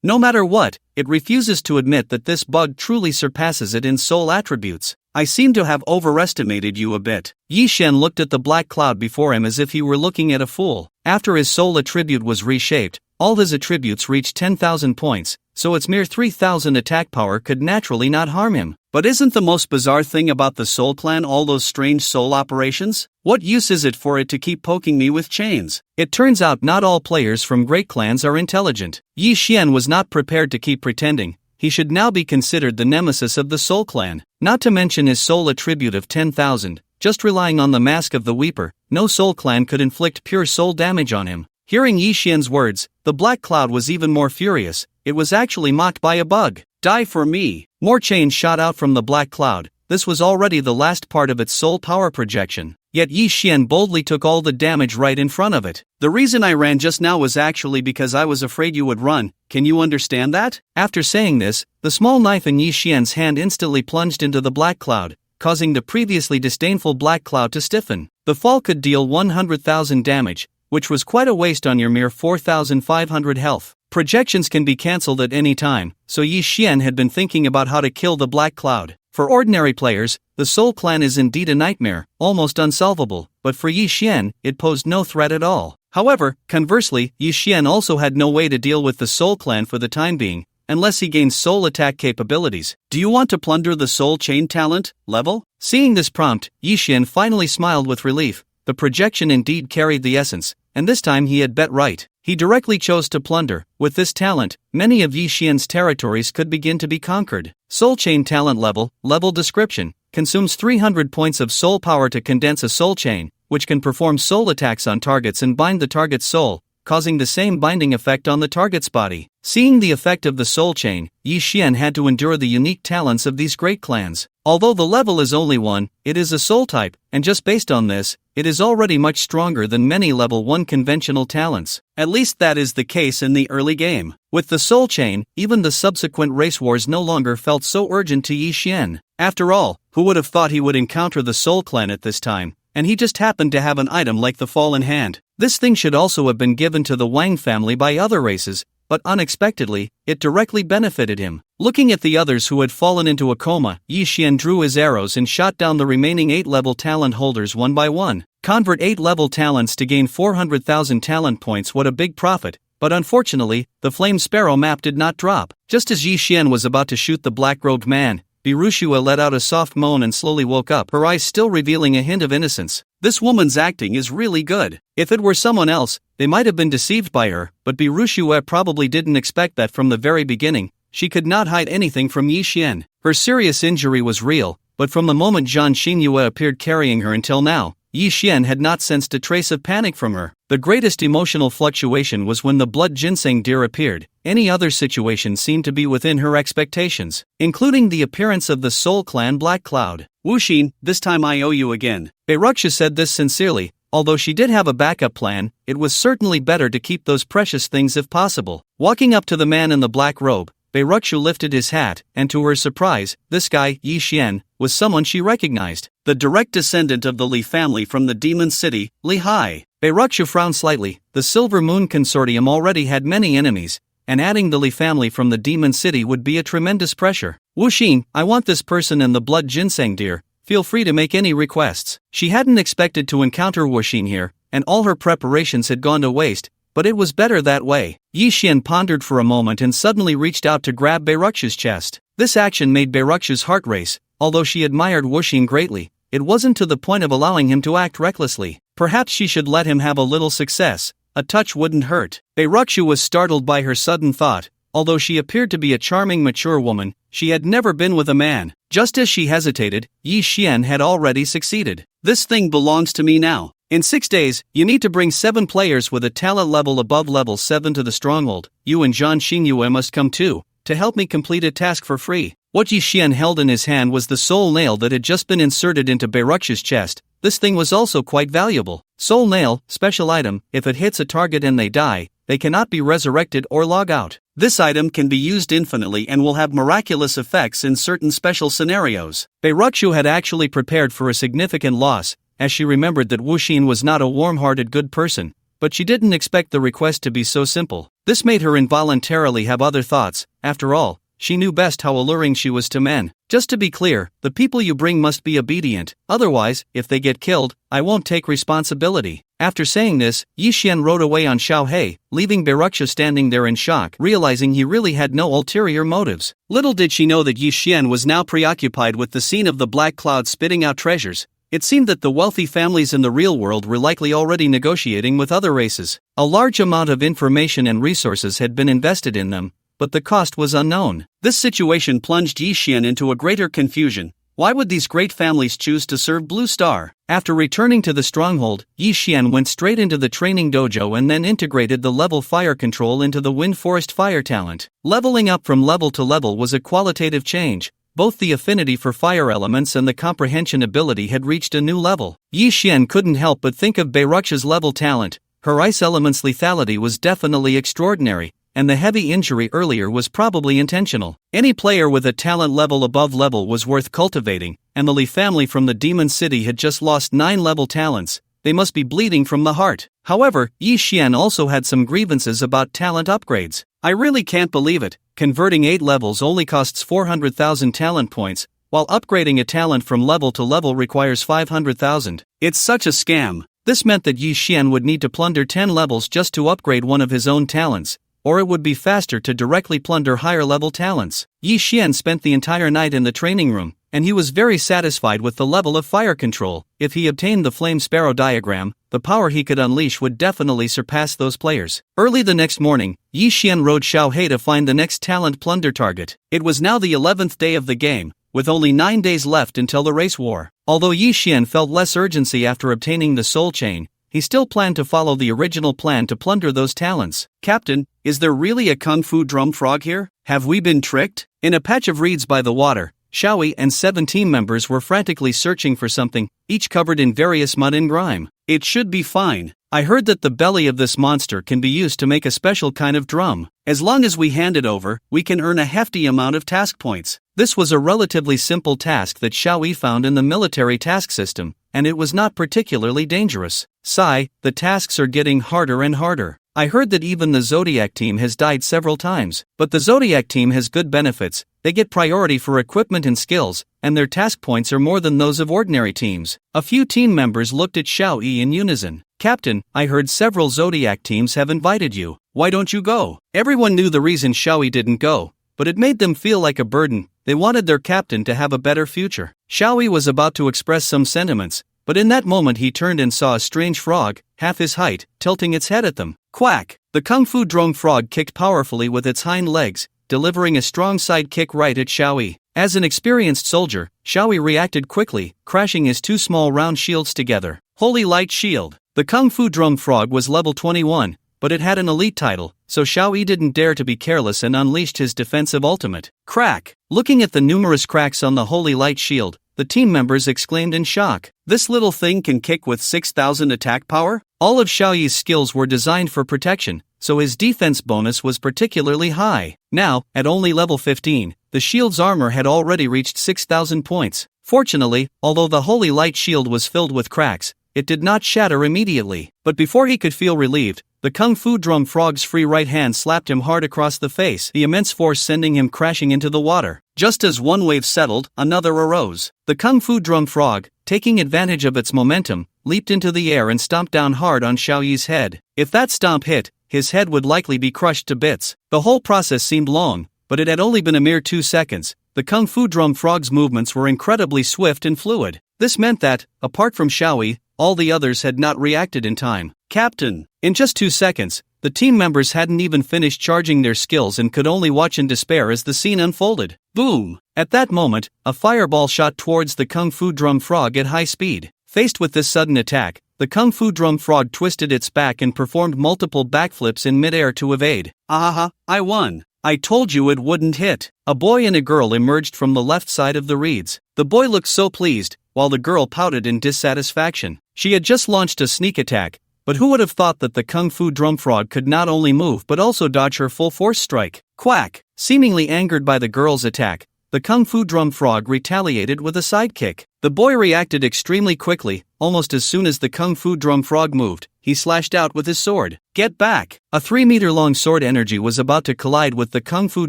No matter what, it refuses to admit that this bug truly surpasses it in soul attributes. I seem to have overestimated you a bit. Yi Xian looked at the black cloud before him as if he were looking at a fool. After his soul attribute was reshaped, all his attributes reached 10,000 points, so its mere 3,000 attack power could naturally not harm him. But isn't the most bizarre thing about the Soul Clan all those strange soul operations? What use is it for it to keep poking me with chains? It turns out not all players from great clans are intelligent. Yi Xian was not prepared to keep pretending. He should now be considered the nemesis of the Soul Clan. Not to mention his soul attribute of 10,000, just relying on the Mask of the Weeper, no Soul Clan could inflict pure soul damage on him. Hearing Yi Xian's words, the black cloud was even more furious. It was actually mocked by a bug. Die for me! More chains shot out from the black cloud. This was already the last part of its soul power projection. Yet Yi Xian boldly took all the damage right in front of it. The reason I ran just now was actually because I was afraid you would run. Can you understand that? After saying this, the small knife in Yi Xian's hand instantly plunged into the black cloud, causing the previously disdainful black cloud to stiffen. The fall could deal 100,000 damage, which was quite a waste on your mere 4,500 health. Projections can be cancelled at any time, so Yi Xian had been thinking about how to kill the black cloud. For ordinary players, the Soul Clan is indeed a nightmare, almost unsolvable, but for Yi Xian, it posed no threat at all. However, conversely, Yi Xian also had no way to deal with the Soul Clan for the time being, unless he gains soul attack capabilities. Do you want to plunder the soul chain talent level? Seeing this prompt, Yi Xian finally smiled with relief. The projection indeed carried the essence, and this time he had bet right. He directly chose to plunder. With this talent, many of Yi Xian's territories could begin to be conquered. Soul chain talent level description, consumes 300 points of soul power to condense a soul chain, which can perform soul attacks on targets and bind the target's soul, causing the same binding effect on the target's body. Seeing the effect of the soul chain, Yi Xian had to endure the unique talents of these great clans. Although the level is only 1, it is a soul type, and just based on this, it is already much stronger than many level 1 conventional talents. At least that is the case in the early game. With the soul chain, even the subsequent race wars no longer felt so urgent to Yi Xian. After all, who would have thought he would encounter the Soul Clan at this time? And he just happened to have an item like the Fallen Hand. This thing should also have been given to the Wang family by other races, but unexpectedly, it directly benefited him. Looking at the others who had fallen into a coma, Yi Xian drew his arrows and shot down the remaining 8-level talent holders one by one. Convert 8-level talents to gain 400,000 talent points. What a big profit. But unfortunately, the Flame Sparrow map did not drop. Just as Yi Xian was about to shoot the black-robed man, Birushua let out a soft moan and slowly woke up, her eyes still revealing a hint of innocence. This woman's acting is really good. If it were someone else, they might have been deceived by her, but Birushua probably didn't expect that from the very beginning. She could not hide anything from Yi Xian. Her serious injury was real, but from the moment Zhang Xingyue appeared carrying her until now, Yi Xian had not sensed a trace of panic from her. The greatest emotional fluctuation was when the blood ginseng deer appeared. Any other situation seemed to be within her expectations, including the appearance of the Soul Clan Black Cloud. Wuxin, this time I owe you again. Beiruxia said this sincerely. Although she did have a backup plan, it was certainly better to keep those precious things if possible. Walking up to the man in the black robe, Beirukshu lifted his hat, and to her surprise, this guy, Yi Xian, was someone she recognized. The direct descendant of the Li family from the demon city, Li Hai. Beirukshu frowned slightly. The Silver Moon Consortium already had many enemies, and adding the Li family from the demon city would be a tremendous pressure. Wu Xin, I want this person and the blood ginseng deer. Feel free to make any requests. She hadn't expected to encounter Wu Xin here, and all her preparations had gone to waste, but it was better that way. Yi Xian pondered for a moment and suddenly reached out to grab Beirukshu's chest. This action made Beirukshu's heart race. Although she admired Wu Xin greatly, it wasn't to the point of allowing him to act recklessly. Perhaps she should let him have a little success. A touch wouldn't hurt. Beirukshu was startled by her sudden thought. Although she appeared to be a charming mature woman, she had never been with a man. Just as she hesitated, Yi Xian had already succeeded. This thing belongs to me now. In 6 days, you need to bring 7 players with a talent level above level 7 to the stronghold. You and Zhang Xingyue must come too, to help me complete a task for free. What Yi Xian held in his hand was the soul nail that had just been inserted into Beirukshu's chest. This thing was also quite valuable. Soul nail, special item, if it hits a target and they die, they cannot be resurrected or log out. This item can be used infinitely and will have miraculous effects in certain special scenarios. Beirukshu had actually prepared for a significant loss, as she remembered that Wu Xin was not a warm-hearted good person, but she didn't expect the request to be so simple. This made her involuntarily have other thoughts. After all, she knew best how alluring she was to men. Just to be clear, the people you bring must be obedient, otherwise, if they get killed, I won't take responsibility. After saying this, Yi Xian rode away on Xiao He, leaving Beirukshu standing there in shock, realizing he really had no ulterior motives. Little did she know that Yi Xian was now preoccupied with the scene of the black cloud spitting out treasures. It seemed that the wealthy families in the real world were likely already negotiating with other races. A large amount of information and resources had been invested in them, but the cost was unknown. This situation plunged Yi Xian into a greater confusion. Why would these great families choose to serve Blue Star? After returning to the stronghold, Yi Xian went straight into the training dojo and then integrated the level fire control into the Wind Forest fire talent. Leveling up from level to level was a qualitative change. Both the affinity for fire elements and the comprehension ability had reached a new level. Yi Xian couldn't help but think of Beirukshu's level talent. Her ice element's lethality was definitely extraordinary, and the heavy injury earlier was probably intentional. Any player with a talent level above level was worth cultivating, and the Li family from the Demon City had just lost 9 level talents. They must be bleeding from the heart. However, Yi Xian also had some grievances about talent upgrades. I really can't believe it. Converting 8 levels only costs 400,000 talent points, while upgrading a talent from level to level requires 500,000. It's such a scam. This meant that Yi Xian would need to plunder 10 levels just to upgrade one of his own talents, or it would be faster to directly plunder higher level talents. Yi Xian spent the entire night in the training room, and he was very satisfied with the level of fire control. If he obtained the Flame Sparrow diagram, the power he could unleash would definitely surpass those players. Early the next morning, Yi Xian rode Xiao He to find the next talent plunder target. It was now the 11th day of the game, with only 9 days left until the race war. Although Yi Xian felt less urgency after obtaining the soul chain, he still planned to follow the original plan to plunder those talents. Captain, is there really a kung fu drum frog here? Have we been tricked? In a patch of reeds by the water, Xiaoyi and 7 team members were frantically searching for something, each covered in various mud and grime. It should be fine. I heard that the belly of this monster can be used to make a special kind of drum. As long as we hand it over, we can earn a hefty amount of task points. This was a relatively simple task that Xiaoyi found in the military task system, and it was not particularly dangerous. Sigh, the tasks are getting harder and harder. I heard that even the Zodiac team has died several times, but the Zodiac team has good benefits. They get priority for equipment and skills, and their task points are more than those of ordinary teams. A few team members looked at Xiao Yi in unison. Captain, I heard several Zodiac teams have invited you. Why don't you go? Everyone knew the reason Xiao Yi didn't go, but it made them feel like a burden. They wanted their captain to have a better future. Xiao Yi was about to express some sentiments, but in that moment he turned and saw a strange frog, half his height, tilting its head at them. Quack! The kung fu drone frog kicked powerfully with its hind legs, delivering a strong side kick right at Xiaoyi. As an experienced soldier, Xiaoyi reacted quickly, crashing his 2 small round shields together. Holy Light Shield! The kung fu drum frog was level 21, but it had an elite title, so Xiaoyi didn't dare to be careless and unleashed his defensive ultimate. Crack! Looking at the numerous cracks on the Holy Light Shield, the team members exclaimed in shock. This little thing can kick with 6,000 attack power? All of Xiaoyi's skills were designed for protection, so his defense bonus was particularly high. Now, at only level 15, the shield's armor had already reached 6,000 points. Fortunately, although the holy light shield was filled with cracks, it did not shatter immediately. But before he could feel relieved, the Kung Fu Drum Frog's free right hand slapped him hard across the face, the immense force sending him crashing into the water. Just as one wave settled, another arose. The Kung Fu Drum Frog, taking advantage of its momentum, leaped into the air and stomped down hard on Xiao Yi's head. If that stomp hit, his head would likely be crushed to bits. The whole process seemed long, but it had only been a mere 2 seconds. The Kung Fu Drum Frog's movements were incredibly swift and fluid. This meant that, apart from Xiao Yi, all the others had not reacted in time. Captain! In just 2 seconds, the team members hadn't even finished charging their skills and could only watch in despair as the scene unfolded. Boom! At that moment, a fireball shot towards the Kung Fu Drum Frog at high speed. Faced with this sudden attack, the Kung Fu Drum Frog twisted its back and performed multiple backflips in midair to evade. Ahaha, I won! I told you it wouldn't hit. A boy and a girl emerged from the left side of the reeds. The boy looked so pleased, while the girl pouted in dissatisfaction. She had just launched a sneak attack, but who would have thought that the Kung Fu Drum Frog could not only move but also dodge her full force strike? Quack! Seemingly angered by the girl's attack, the Kung Fu Drum Frog retaliated with a sidekick. The boy reacted extremely quickly. Almost as soon as the Kung Fu Drum Frog moved, he slashed out with his sword. Get back! A 3-meter-long sword energy was about to collide with the Kung Fu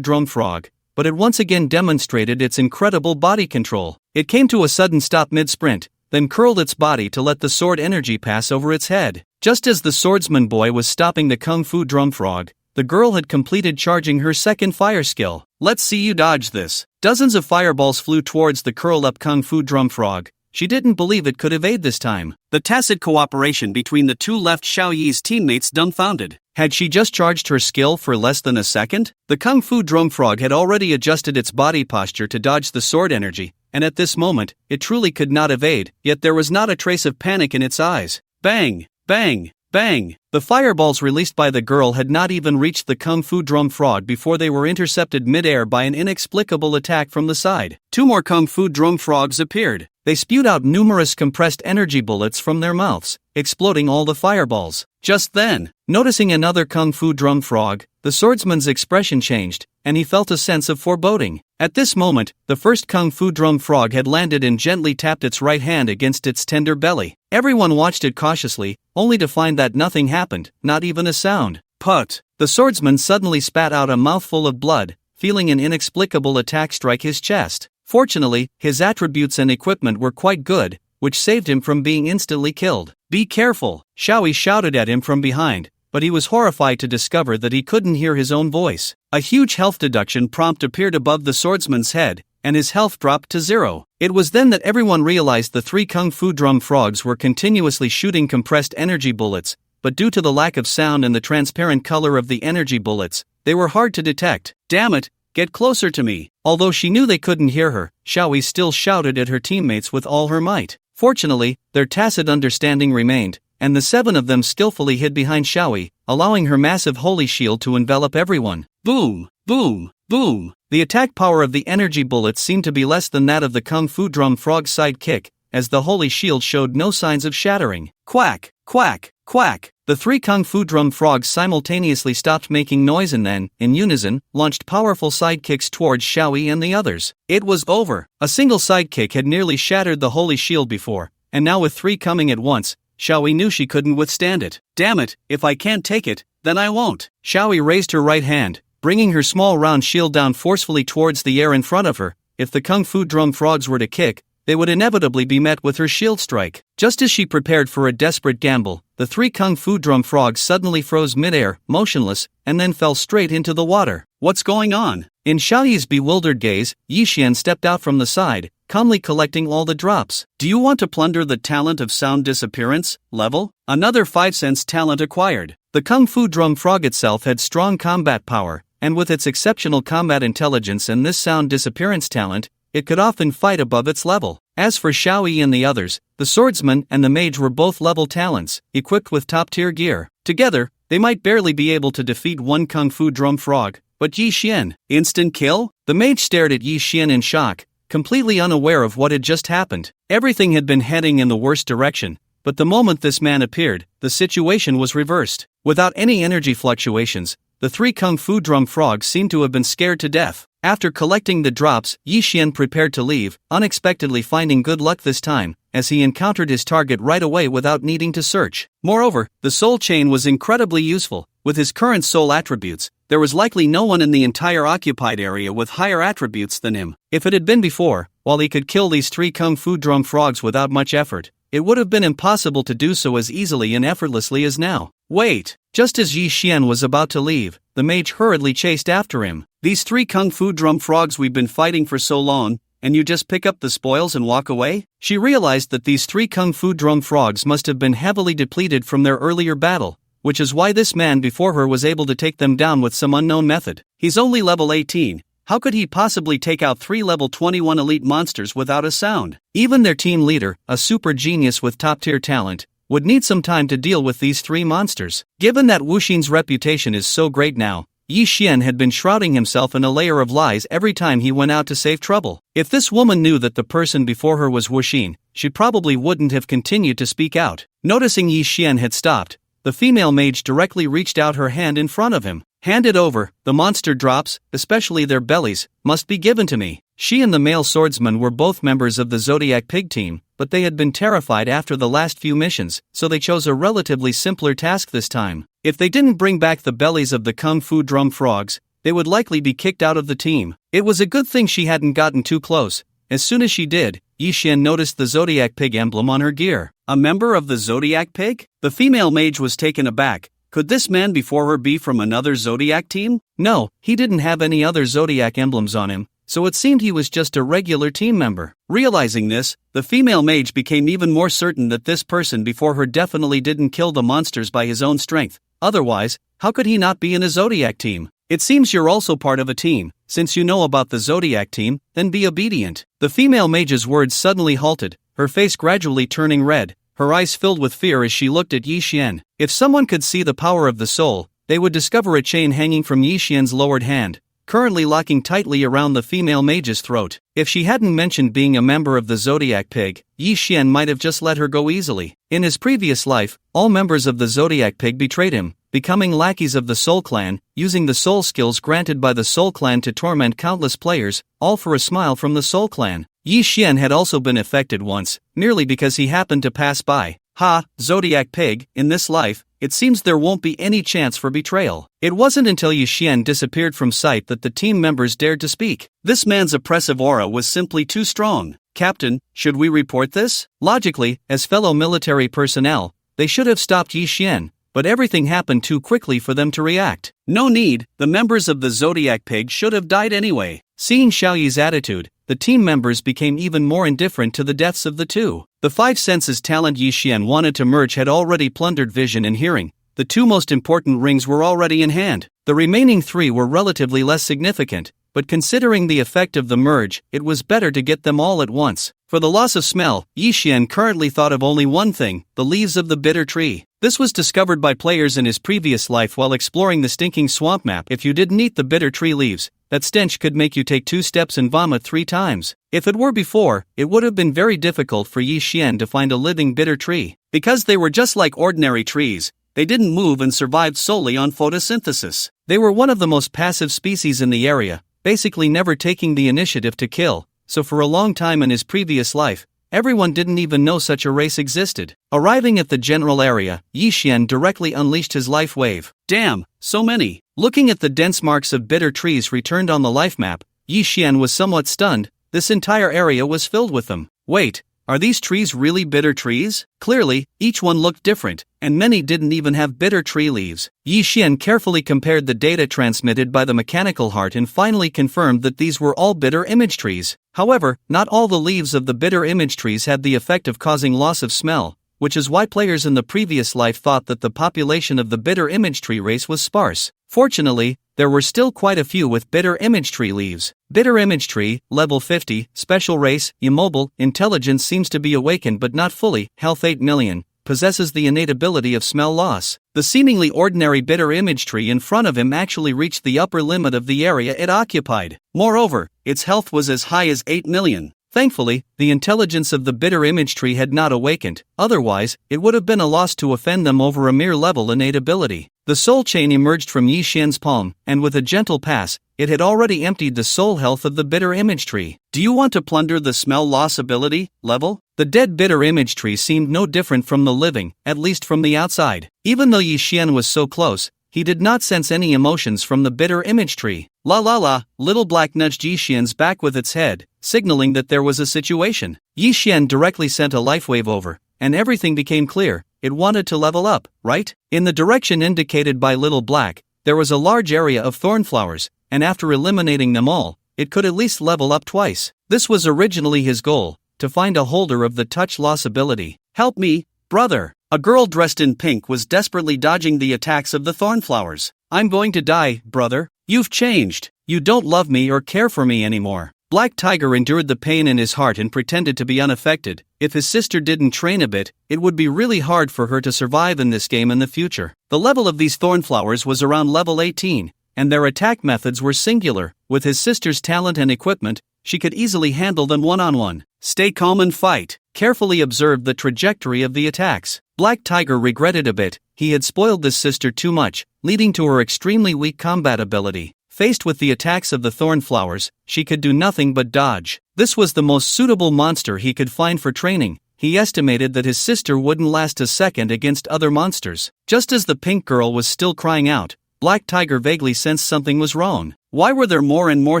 Drum Frog, but it once again demonstrated its incredible body control. It came to a sudden stop mid-sprint, then curled its body to let the sword energy pass over its head. Just as the swordsman boy was stopping the Kung Fu Drum Frog, the girl had completed charging her second fire skill. Let's see you dodge this. Dozens of fireballs flew towards the curled-up Kung Fu Drum Frog. She didn't believe it could evade this time. The tacit cooperation between the two left Xiao Yi's teammates dumbfounded. Had she just charged her skill for less than a second? The Kung Fu Drum Frog had already adjusted its body posture to dodge the sword energy, and at this moment, it truly could not evade, yet there was not a trace of panic in its eyes. Bang! Bang! Bang! The fireballs released by the girl had not even reached the Kung Fu Drum Frog before they were intercepted mid-air by an inexplicable attack from the side. 2 more Kung Fu Drum Frogs appeared. They spewed out numerous compressed energy bullets from their mouths, exploding all the fireballs. Just then, noticing another Kung Fu Drum Frog, the swordsman's expression changed, and he felt a sense of foreboding. At this moment, the first Kung Fu Drum Frog had landed and gently tapped its right hand against its tender belly. Everyone watched it cautiously, only to find that nothing happened, not even a sound. Put! The swordsman suddenly spat out a mouthful of blood, feeling an inexplicable attack strike his chest. Fortunately, his attributes and equipment were quite good, which saved him from being instantly killed. Be careful! Xiao Yi shouted at him from behind, but he was horrified to discover that he couldn't hear his own voice. A huge health deduction prompt appeared above the swordsman's head, and his health dropped to 0. It was then that everyone realized the 3 Kung Fu Drum Frogs were continuously shooting compressed energy bullets, but due to the lack of sound and the transparent color of the energy bullets, they were hard to detect. Damn it! Get closer to me! Although she knew they couldn't hear her, Xiao Yi still shouted at her teammates with all her might. Fortunately, their tacit understanding remained, and the 7 of them skillfully hid behind Xiao Yi, allowing her massive holy shield to envelop everyone. Boom! Boom! Boom! The attack power of the energy bullets seemed to be less than that of the Kung Fu Drum Frog's sidekick, as the holy shield showed no signs of shattering. Quack! Quack! Quack! The 3 Kung Fu Drum Frogs simultaneously stopped making noise and then, in unison, launched powerful sidekicks towards Xiao Yi and the others. It was over. A single sidekick had nearly shattered the holy shield before, and now with 3 coming at once, Xiao Yi knew she couldn't withstand it. Damn it, if I can't take it, then I won't. Xiao Yi raised her right hand, bringing her small round shield down forcefully towards the air in front of her. If the Kung Fu Drum Frogs were to kick, they would inevitably be met with her shield strike. Just as she prepared for a desperate gamble, the 3 Kung Fu Drum Frogs suddenly froze midair, motionless, and then fell straight into the water. What's going on? In Xiao Yi's bewildered gaze, Yi Xian stepped out from the side, calmly collecting all the drops. Do you want to plunder the talent of sound disappearance level? Another 5 cents talent acquired. The Kung Fu Drum Frog itself had strong combat power, and with its exceptional combat intelligence and this sound disappearance talent, it could often fight above its level. As for Xiao Yi and the others, the swordsman and the mage were both level talents, equipped with top-tier gear. Together, they might barely be able to defeat 1 Kung Fu Drum Frog, but Yi Xian, instant kill? The mage stared at Yi Xian in shock, completely unaware of what had just happened. Everything had been heading in the worst direction, but the moment this man appeared, the situation was reversed. Without any energy fluctuations, the 3 kung fu drum frogs seemed to have been scared to death. After collecting the drops, Yi Xian prepared to leave, unexpectedly finding good luck this time, as he encountered his target right away without needing to search. Moreover, the soul chain was incredibly useful. With his current soul attributes, there was likely no one in the entire occupied area with higher attributes than him. If it had been before, while he could kill these 3 kung fu drum frogs without much effort, it would have been impossible to do so as easily and effortlessly as now. Wait! Just as Yi Xian was about to leave, the mage hurriedly chased after him. These 3 kung fu drum frogs we've been fighting for so long, and you just pick up the spoils and walk away? She realized that these 3 kung fu drum frogs must have been heavily depleted from their earlier battle, which is why this man before her was able to take them down with some unknown method. He's only level 18. How could he possibly take out 3 level 21 elite monsters without a sound? Even their team leader, a super genius with top-tier talent, would need some time to deal with these 3 monsters. Given that Wuxin's reputation is so great now, Yi Xian had been shrouding himself in a layer of lies every time he went out to save trouble. If this woman knew that the person before her was Wuxin, she probably wouldn't have continued to speak out. Noticing Yi Xian had stopped, the female mage directly reached out her hand in front of him. Hand it over, the monster drops, especially their bellies, must be given to me. She and the male swordsman were both members of the Zodiac Pig team, but they had been terrified after the last few missions, so they chose a relatively simpler task this time. If they didn't bring back the bellies of the kung fu drum frogs, they would likely be kicked out of the team. It was a good thing she hadn't gotten too close. As soon as she did, Yi Xian noticed the Zodiac Pig emblem on her gear. A member of the Zodiac Pig? The female mage was taken aback. Could this man before her be from another Zodiac team? No, he didn't have any other Zodiac emblems on him, so it seemed he was just a regular team member. Realizing this, the female mage became even more certain that this person before her definitely didn't kill the monsters by his own strength. Otherwise, how could he not be in a Zodiac team? It seems you're also part of a team. Since you know about the Zodiac team, then be obedient. The female mage's words suddenly halted, her face gradually turning red, her eyes filled with fear as she looked at Yi Xian. If someone could see the power of the soul, they would discover a chain hanging from Yi Xian's lowered hand, currently locking tightly around the female mage's throat. If she hadn't mentioned being a member of the Zodiac Pig, Yi Xian might have just let her go easily. In his previous life, all members of the Zodiac Pig betrayed him, becoming lackeys of the Soul Clan, using the soul skills granted by the Soul Clan to torment countless players, all for a smile from the Soul Clan. Yi Xian had also been affected once, merely because he happened to pass by. Ha, Zodiac Pig, in this life, it seems there won't be any chance for betrayal. It wasn't until Yi Xian disappeared from sight that the team members dared to speak. This man's oppressive aura was simply too strong. Captain, should we report this? Logically, as fellow military personnel, they should have stopped Yi Xian, but everything happened too quickly for them to react. No need, the members of the Zodiac Pig should have died anyway. Seeing Xiaoyi's attitude, the team members became even more indifferent to the deaths of the two. The 5 senses talent Yi Xian wanted to merge had already plundered vision and hearing. The 2 most important rings were already in hand. The remaining 3 were relatively less significant, but considering the effect of the merge, it was better to get them all at once. For the loss of smell, Yi Xian currently thought of only one thing: the leaves of the bitter tree. This was discovered by players in his previous life while exploring the stinking swamp map. If you didn't eat the bitter tree leaves, that stench could make you take 2 steps and vomit 3 times. If it were before, it would have been very difficult for Yi Xian to find a living bitter tree. Because they were just like ordinary trees, they didn't move and survived solely on photosynthesis. They were one of the most passive species in the area, basically never taking the initiative to kill, so for a long time in his previous life, everyone didn't even know such a race existed. Arriving at the general area, Yi Xian directly unleashed his life wave. Damn, so many! Looking at the dense marks of bitter trees returned on the life map, Yi Xian was somewhat stunned. This entire area was filled with them. Wait, are these trees really bitter trees? Clearly, each one looked different, and many didn't even have bitter tree leaves. Yi Xian carefully compared the data transmitted by the mechanical heart and finally confirmed that these were all bitter image trees. However, not all the leaves of the bitter image trees had the effect of causing loss of smell, which is why players in the previous life thought that the population of the bitter image tree race was sparse. Fortunately, there were still quite a few with bitter image tree leaves. Bitter image tree, level 50, special race, immobile, intelligence seems to be awakened but not fully, health 8 million, possesses the innate ability of smell loss. The seemingly ordinary bitter image tree in front of him actually reached the upper limit of the area it occupied. Moreover, its health was as high as 8 million. Thankfully, the intelligence of the bitter image tree had not awakened, otherwise, it would have been a loss to offend them over a mere level innate ability. The soul chain emerged from Yi Xian's palm, and with a gentle pass, it had already emptied the soul health of the bitter image tree. Do you want to plunder the smell loss ability, level? The dead bitter image tree seemed no different from the living, at least from the outside. Even though Yi Xian was so close, he did not sense any emotions from the bitter image tree. La la la, Little Black nudged Yi Xian's back with its head, signaling that there was a situation. Yi Xian directly sent a life wave over, and everything became clear. It wanted to level up, right? In the direction indicated by Little Black, there was a large area of thornflowers, and after eliminating them all, it could at least level up twice. This was originally his goal, to find a holder of the touch loss ability. Help me, brother! A girl dressed in pink was desperately dodging the attacks of the thornflowers. I'm going to die, brother. You've changed. You don't love me or care for me anymore. Black Tiger endured the pain in his heart and pretended to be unaffected. If his sister didn't train a bit, it would be really hard for her to survive in this game in the future. The level of these thornflowers was around level 18, and their attack methods were singular. With his sister's talent and equipment, she could easily handle them one-on-one. Stay calm and fight. Carefully observed the trajectory of the attacks. Black Tiger regretted a bit, he had spoiled this sister too much, leading to her extremely weak combat ability. Faced with the attacks of the thornflowers, she could do nothing but dodge. This was the most suitable monster he could find for training. He estimated that his sister wouldn't last a second against other monsters. Just as the pink girl was still crying out, Black Tiger vaguely sensed something was wrong. Why were there more and more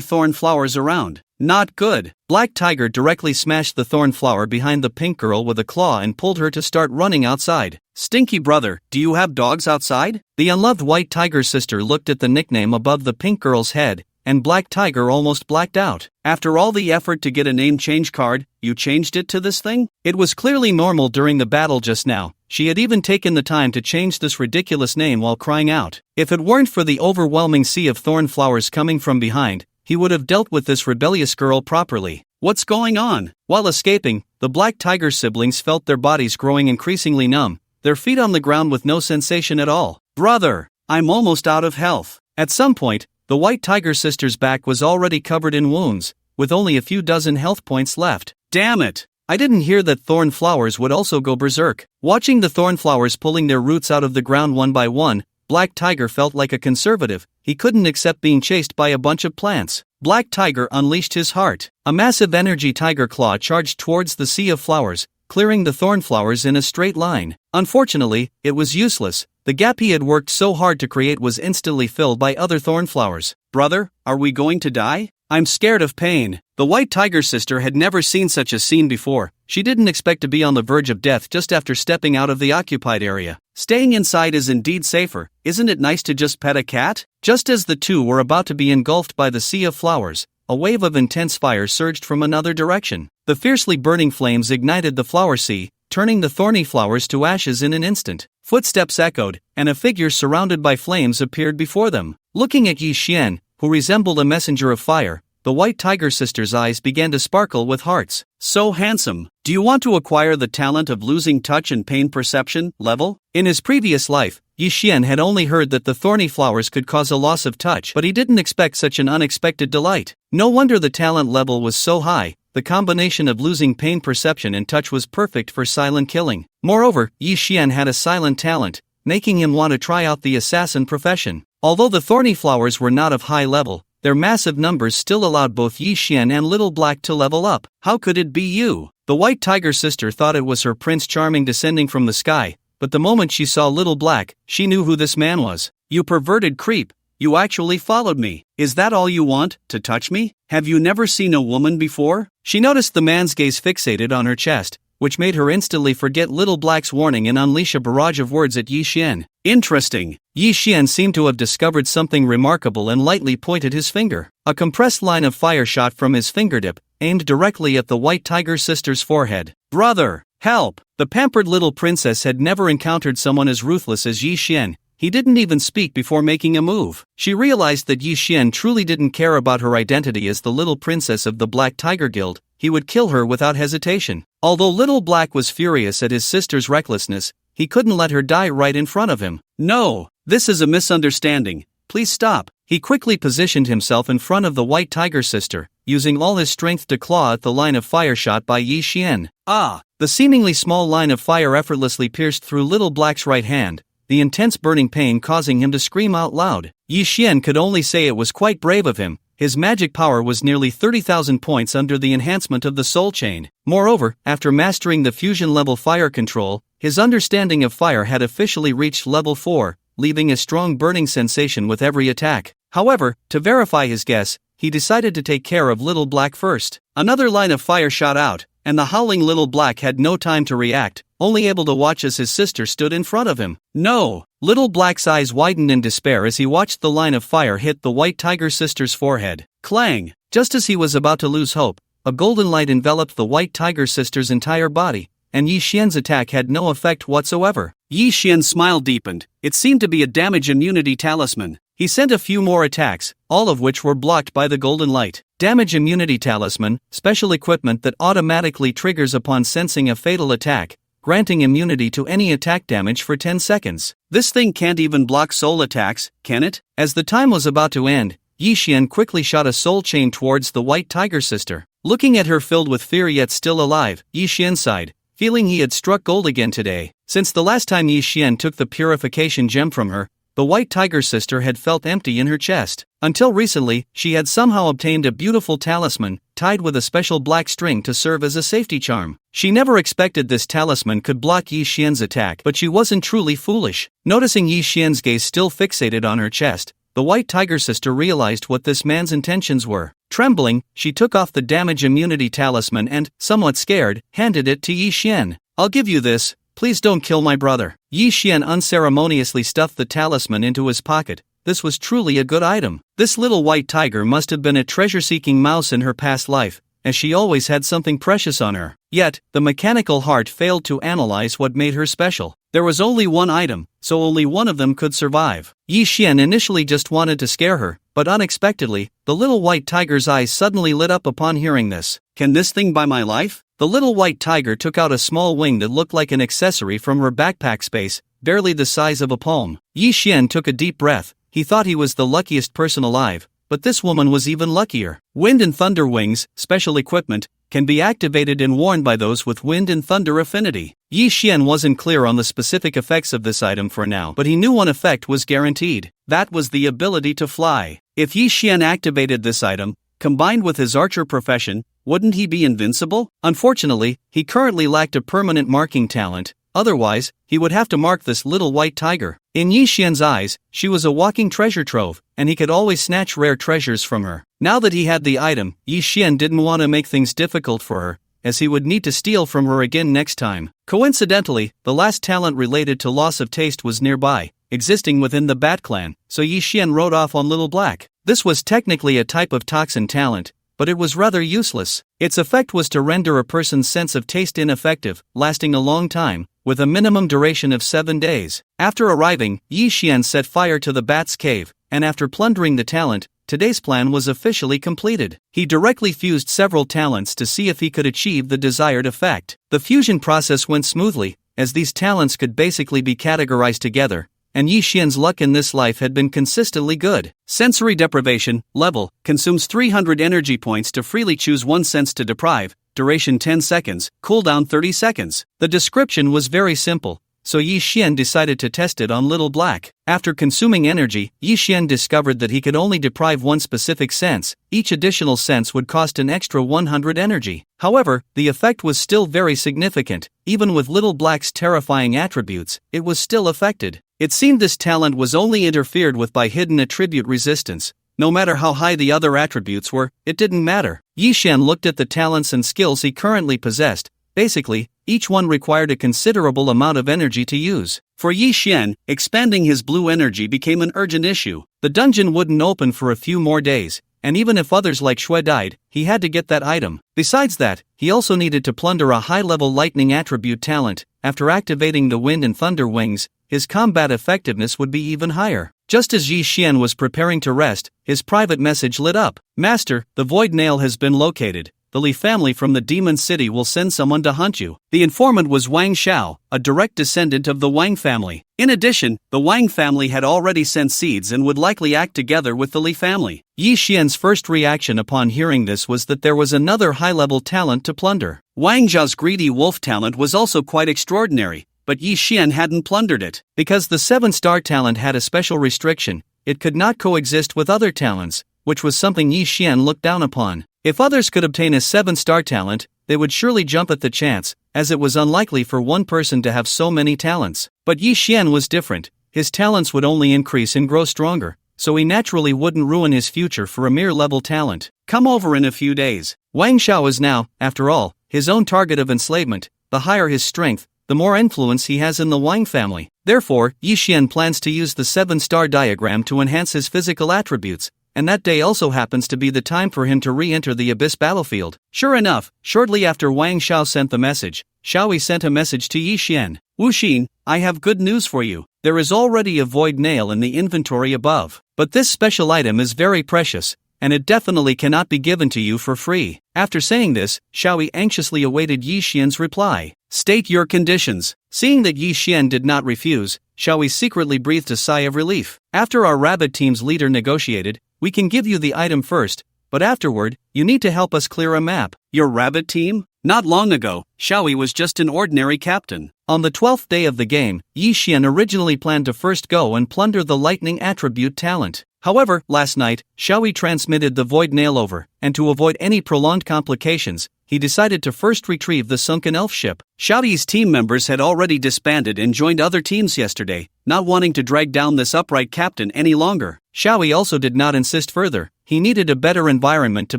thornflowers around? Not good. Black Tiger directly smashed the thornflower behind the pink girl with a claw and pulled her to start running outside. Stinky brother, do you have dogs outside? The unloved White Tiger sister looked at the nickname above the pink girl's head, and Black Tiger almost blacked out. After all the effort to get a name change card, you changed it to this thing? It was clearly normal during the battle just now. She had even taken the time to change this ridiculous name while crying out. If it weren't for the overwhelming sea of thornflowers coming from behind, he would have dealt with this rebellious girl properly. What's going on? While escaping, the Black Tiger siblings felt their bodies growing increasingly numb, their feet on the ground with no sensation at all. Brother, I'm almost out of health. At some point, the White Tiger sister's back was already covered in wounds, with only a few dozen health points left. Damn it! I didn't hear that thornflowers would also go berserk. Watching the thornflowers pulling their roots out of the ground one by one, Black Tiger felt like a conservative. He couldn't accept being chased by a bunch of plants. Black Tiger unleashed his heart. A massive energy tiger claw charged towards the sea of flowers, clearing the thornflowers in a straight line. Unfortunately, it was useless. The gap he had worked so hard to create was instantly filled by other thornflowers. Brother, are we going to die? I'm scared of pain. The White Tiger sister had never seen such a scene before. She didn't expect to be on the verge of death just after stepping out of the occupied area. Staying inside is indeed safer. Isn't it nice to just pet a cat? Just as the two were about to be engulfed by the sea of flowers, a wave of intense fire surged from another direction. The fiercely burning flames ignited the flower sea, turning the thorny flowers to ashes in an instant. Footsteps echoed, and a figure surrounded by flames appeared before them. Looking at Yi Xian, who resembled a messenger of fire, the White Tiger sister's eyes began to sparkle with hearts. So handsome. Do you want to acquire the talent of losing touch and pain perception, level? In his previous life, Yi Xian had only heard that the thorny flowers could cause a loss of touch, but he didn't expect such an unexpected delight. No wonder the talent level was so high. The combination of losing pain perception and touch was perfect for silent killing. Moreover, Yi Xian had a silent talent, making him want to try out the assassin profession. Although the thorny flowers were not of high level, their massive numbers still allowed both Yi Xian and Little Black to level up. How could it be you? The White Tiger sister thought it was her Prince Charming descending from the sky, but the moment she saw Little Black, she knew who this man was. You perverted creep, you actually followed me. Is that all you want, to touch me? Have you never seen a woman before? She noticed the man's gaze fixated on her chest, which made her instantly forget Little Black's warning and unleash a barrage of words at Yi Xian. Interesting. Yi Xian seemed to have discovered something remarkable and lightly pointed his finger. A compressed line of fire shot from his fingertip, aimed directly at the White Tiger sister's forehead. Brother, help! The pampered little princess had never encountered someone as ruthless as Yi Xian. He didn't even speak before making a move. She realized that Yi Xian truly didn't care about her identity as the little princess of the Black Tiger Guild. He would kill her without hesitation. Although Little Black was furious at his sister's recklessness, he couldn't let her die right in front of him. No, this is a misunderstanding. Please stop. He quickly positioned himself in front of the White Tiger sister, using all his strength to claw at the line of fire shot by Yi Xian. The seemingly small line of fire effortlessly pierced through Little Black's right hand, the intense burning pain causing him to scream out loud. Yi Xian could only say it was quite brave of him. His magic power was nearly 30,000 points under the enhancement of the soul chain. Moreover, after mastering the fusion level fire control, his understanding of fire had officially reached level 4, leaving a strong burning sensation with every attack. However, to verify his guess, he decided to take care of Little Black first. Another line of fire shot out, and the howling Little Black had no time to react, only able to watch as his sister stood in front of him. No! Little Black's eyes widened in despair as he watched the line of fire hit the White Tiger sister's forehead. Clang! Just as he was about to lose hope, a golden light enveloped the White Tiger sister's entire body, and Yi Xian's attack had no effect whatsoever. Yi Xian's smile deepened. It seemed to be a damage immunity talisman. He sent a few more attacks, all of which were blocked by the golden light. Damage immunity talisman, special equipment that automatically triggers upon sensing a fatal attack, granting immunity to any attack damage for 10 seconds. This thing can't even block soul attacks, can it? As the time was about to end, Yi Xian quickly shot a soul chain towards the White Tiger sister. Looking at her filled with fear yet still alive, Yi Xian sighed, feeling he had struck gold again today. Since the last time Yi Xian took the purification gem from her, the White Tiger sister had felt empty in her chest. Until recently, she had somehow obtained a beautiful talisman, tied with a special black string to serve as a safety charm. She never expected this talisman could block Yi Xian's attack, but she wasn't truly foolish. Noticing Yi Xian's gaze still fixated on her chest, the White Tiger sister realized what this man's intentions were. Trembling, she took off the damage immunity talisman and, somewhat scared, handed it to Yi Xian. "I'll give you this. Please don't kill my brother." Yi Xian unceremoniously stuffed the talisman into his pocket. This was truly a good item. This little white tiger must have been a treasure-seeking mouse in her past life, as she always had something precious on her. Yet, the mechanical heart failed to analyze what made her special. There was only one item, so only one of them could survive. Yi Xian initially just wanted to scare her, but unexpectedly, the little white tiger's eyes suddenly lit up upon hearing this. "Can this thing buy my life?" The little white tiger took out a small wing that looked like an accessory from her backpack space, barely the size of a palm. Yi Xian took a deep breath. He thought he was the luckiest person alive, but this woman was even luckier. Wind and thunder wings, special equipment, can be activated and worn by those with wind and thunder affinity. Yi Xian wasn't clear on the specific effects of this item for now, but he knew one effect was guaranteed. That was the ability to fly. If Yi Xian activated this item, combined with his archer profession, wouldn't he be invincible? Unfortunately, he currently lacked a permanent marking talent. Otherwise, he would have to mark this little white tiger. In Yi Xian's eyes, she was a walking treasure trove, and he could always snatch rare treasures from her. Now that he had the item, Yi Xian didn't want to make things difficult for her, as he would need to steal from her again next time. Coincidentally, the last talent related to loss of taste was nearby, existing within the Bat Clan, so Yi Xian rode off on Little Black. This was technically a type of toxin talent, but it was rather useless. Its effect was to render a person's sense of taste ineffective, lasting a long time, with a minimum duration of 7 days. After arriving, Yi Xian set fire to the bat's cave, and after plundering the talent, today's plan was officially completed. He directly fused several talents to see if he could achieve the desired effect. The fusion process went smoothly, as these talents could basically be categorized together, and Yi Xian's luck in this life had been consistently good. Sensory deprivation, level, consumes 300 energy points to freely choose one sense to deprive, duration 10 seconds, cooldown 30 seconds. The description was very simple, so Yi Xian decided to test it on Little Black. After consuming energy, Yi Xian discovered that he could only deprive one specific sense. Each additional sense would cost an extra 100 energy. However, the effect was still very significant. Even with Little Black's terrifying attributes, it was still affected. It seemed this talent was only interfered with by hidden attribute resistance. No matter how high the other attributes were, it didn't matter. Yi Xian looked at the talents and skills he currently possessed. Basically, each one required a considerable amount of energy to use. For Yi Xian, expanding his blue energy became an urgent issue. The dungeon wouldn't open for a few more days, and even if others like Shui died, he had to get that item. Besides that, he also needed to plunder a high-level lightning attribute talent. After activating the wind and thunder wings, his combat effectiveness would be even higher. Just as Yi Xian was preparing to rest, his private message lit up. "Master, the void nail has been located. the Li family from the Demon City will send someone to hunt you. The informant was Wang Xiao, a direct descendant of the Wang family. In addition, the Wang family had already sent seeds and would likely act together with the Li family. Yi Xian's first reaction upon hearing this was that there was another high-level talent to plunder. Wang Zhao's greedy wolf talent was also quite extraordinary, but Yi Xian hadn't plundered it. Because the 7-star talent had a special restriction, it could not coexist with other talents, which was something Yi Xian looked down upon. If others could obtain a 7-star talent, they would surely jump at the chance, as it was unlikely for one person to have so many talents. But Yi Xian was different. His talents would only increase and grow stronger, so he naturally wouldn't ruin his future for a mere level talent. Come over in a few days. Wang Xiao is now, after all, his own target of enslavement. The higher his strength, the more influence he has in the Wang family. Therefore, Yi Xian plans to use the 7-star diagram to enhance his physical attributes, and that day also happens to be the time for him to re-enter the Abyss battlefield. Sure enough, shortly after Wang Xiao sent the message, Xiaoyi sent a message to Yi Xian. Wu Xin, I have good news for you. There is already a void nail in the inventory above, but this special item is very precious, and it definitely cannot be given to you for free. After saying this, Xiaoyi anxiously awaited Yi Xian's reply. State your conditions. Seeing that Yi Xian did not refuse, Xiaoyi secretly breathed a sigh of relief. After our rabbit team's leader negotiated, we can give you the item first, but afterward, you need to help us clear a map. Your rabbit team? Not long ago, Xiaoyi was just an ordinary captain. On the 12th day of the game, Yi Xian originally planned to first go and plunder the lightning attribute talent. However, last night, Xiaoyi transmitted the void nail over, and to avoid any prolonged complications, he decided to first retrieve the sunken elf ship. Xiaoyi's team members had already disbanded and joined other teams yesterday, not wanting to drag down this upright captain any longer. Xiaoyi also did not insist further. He needed a better environment to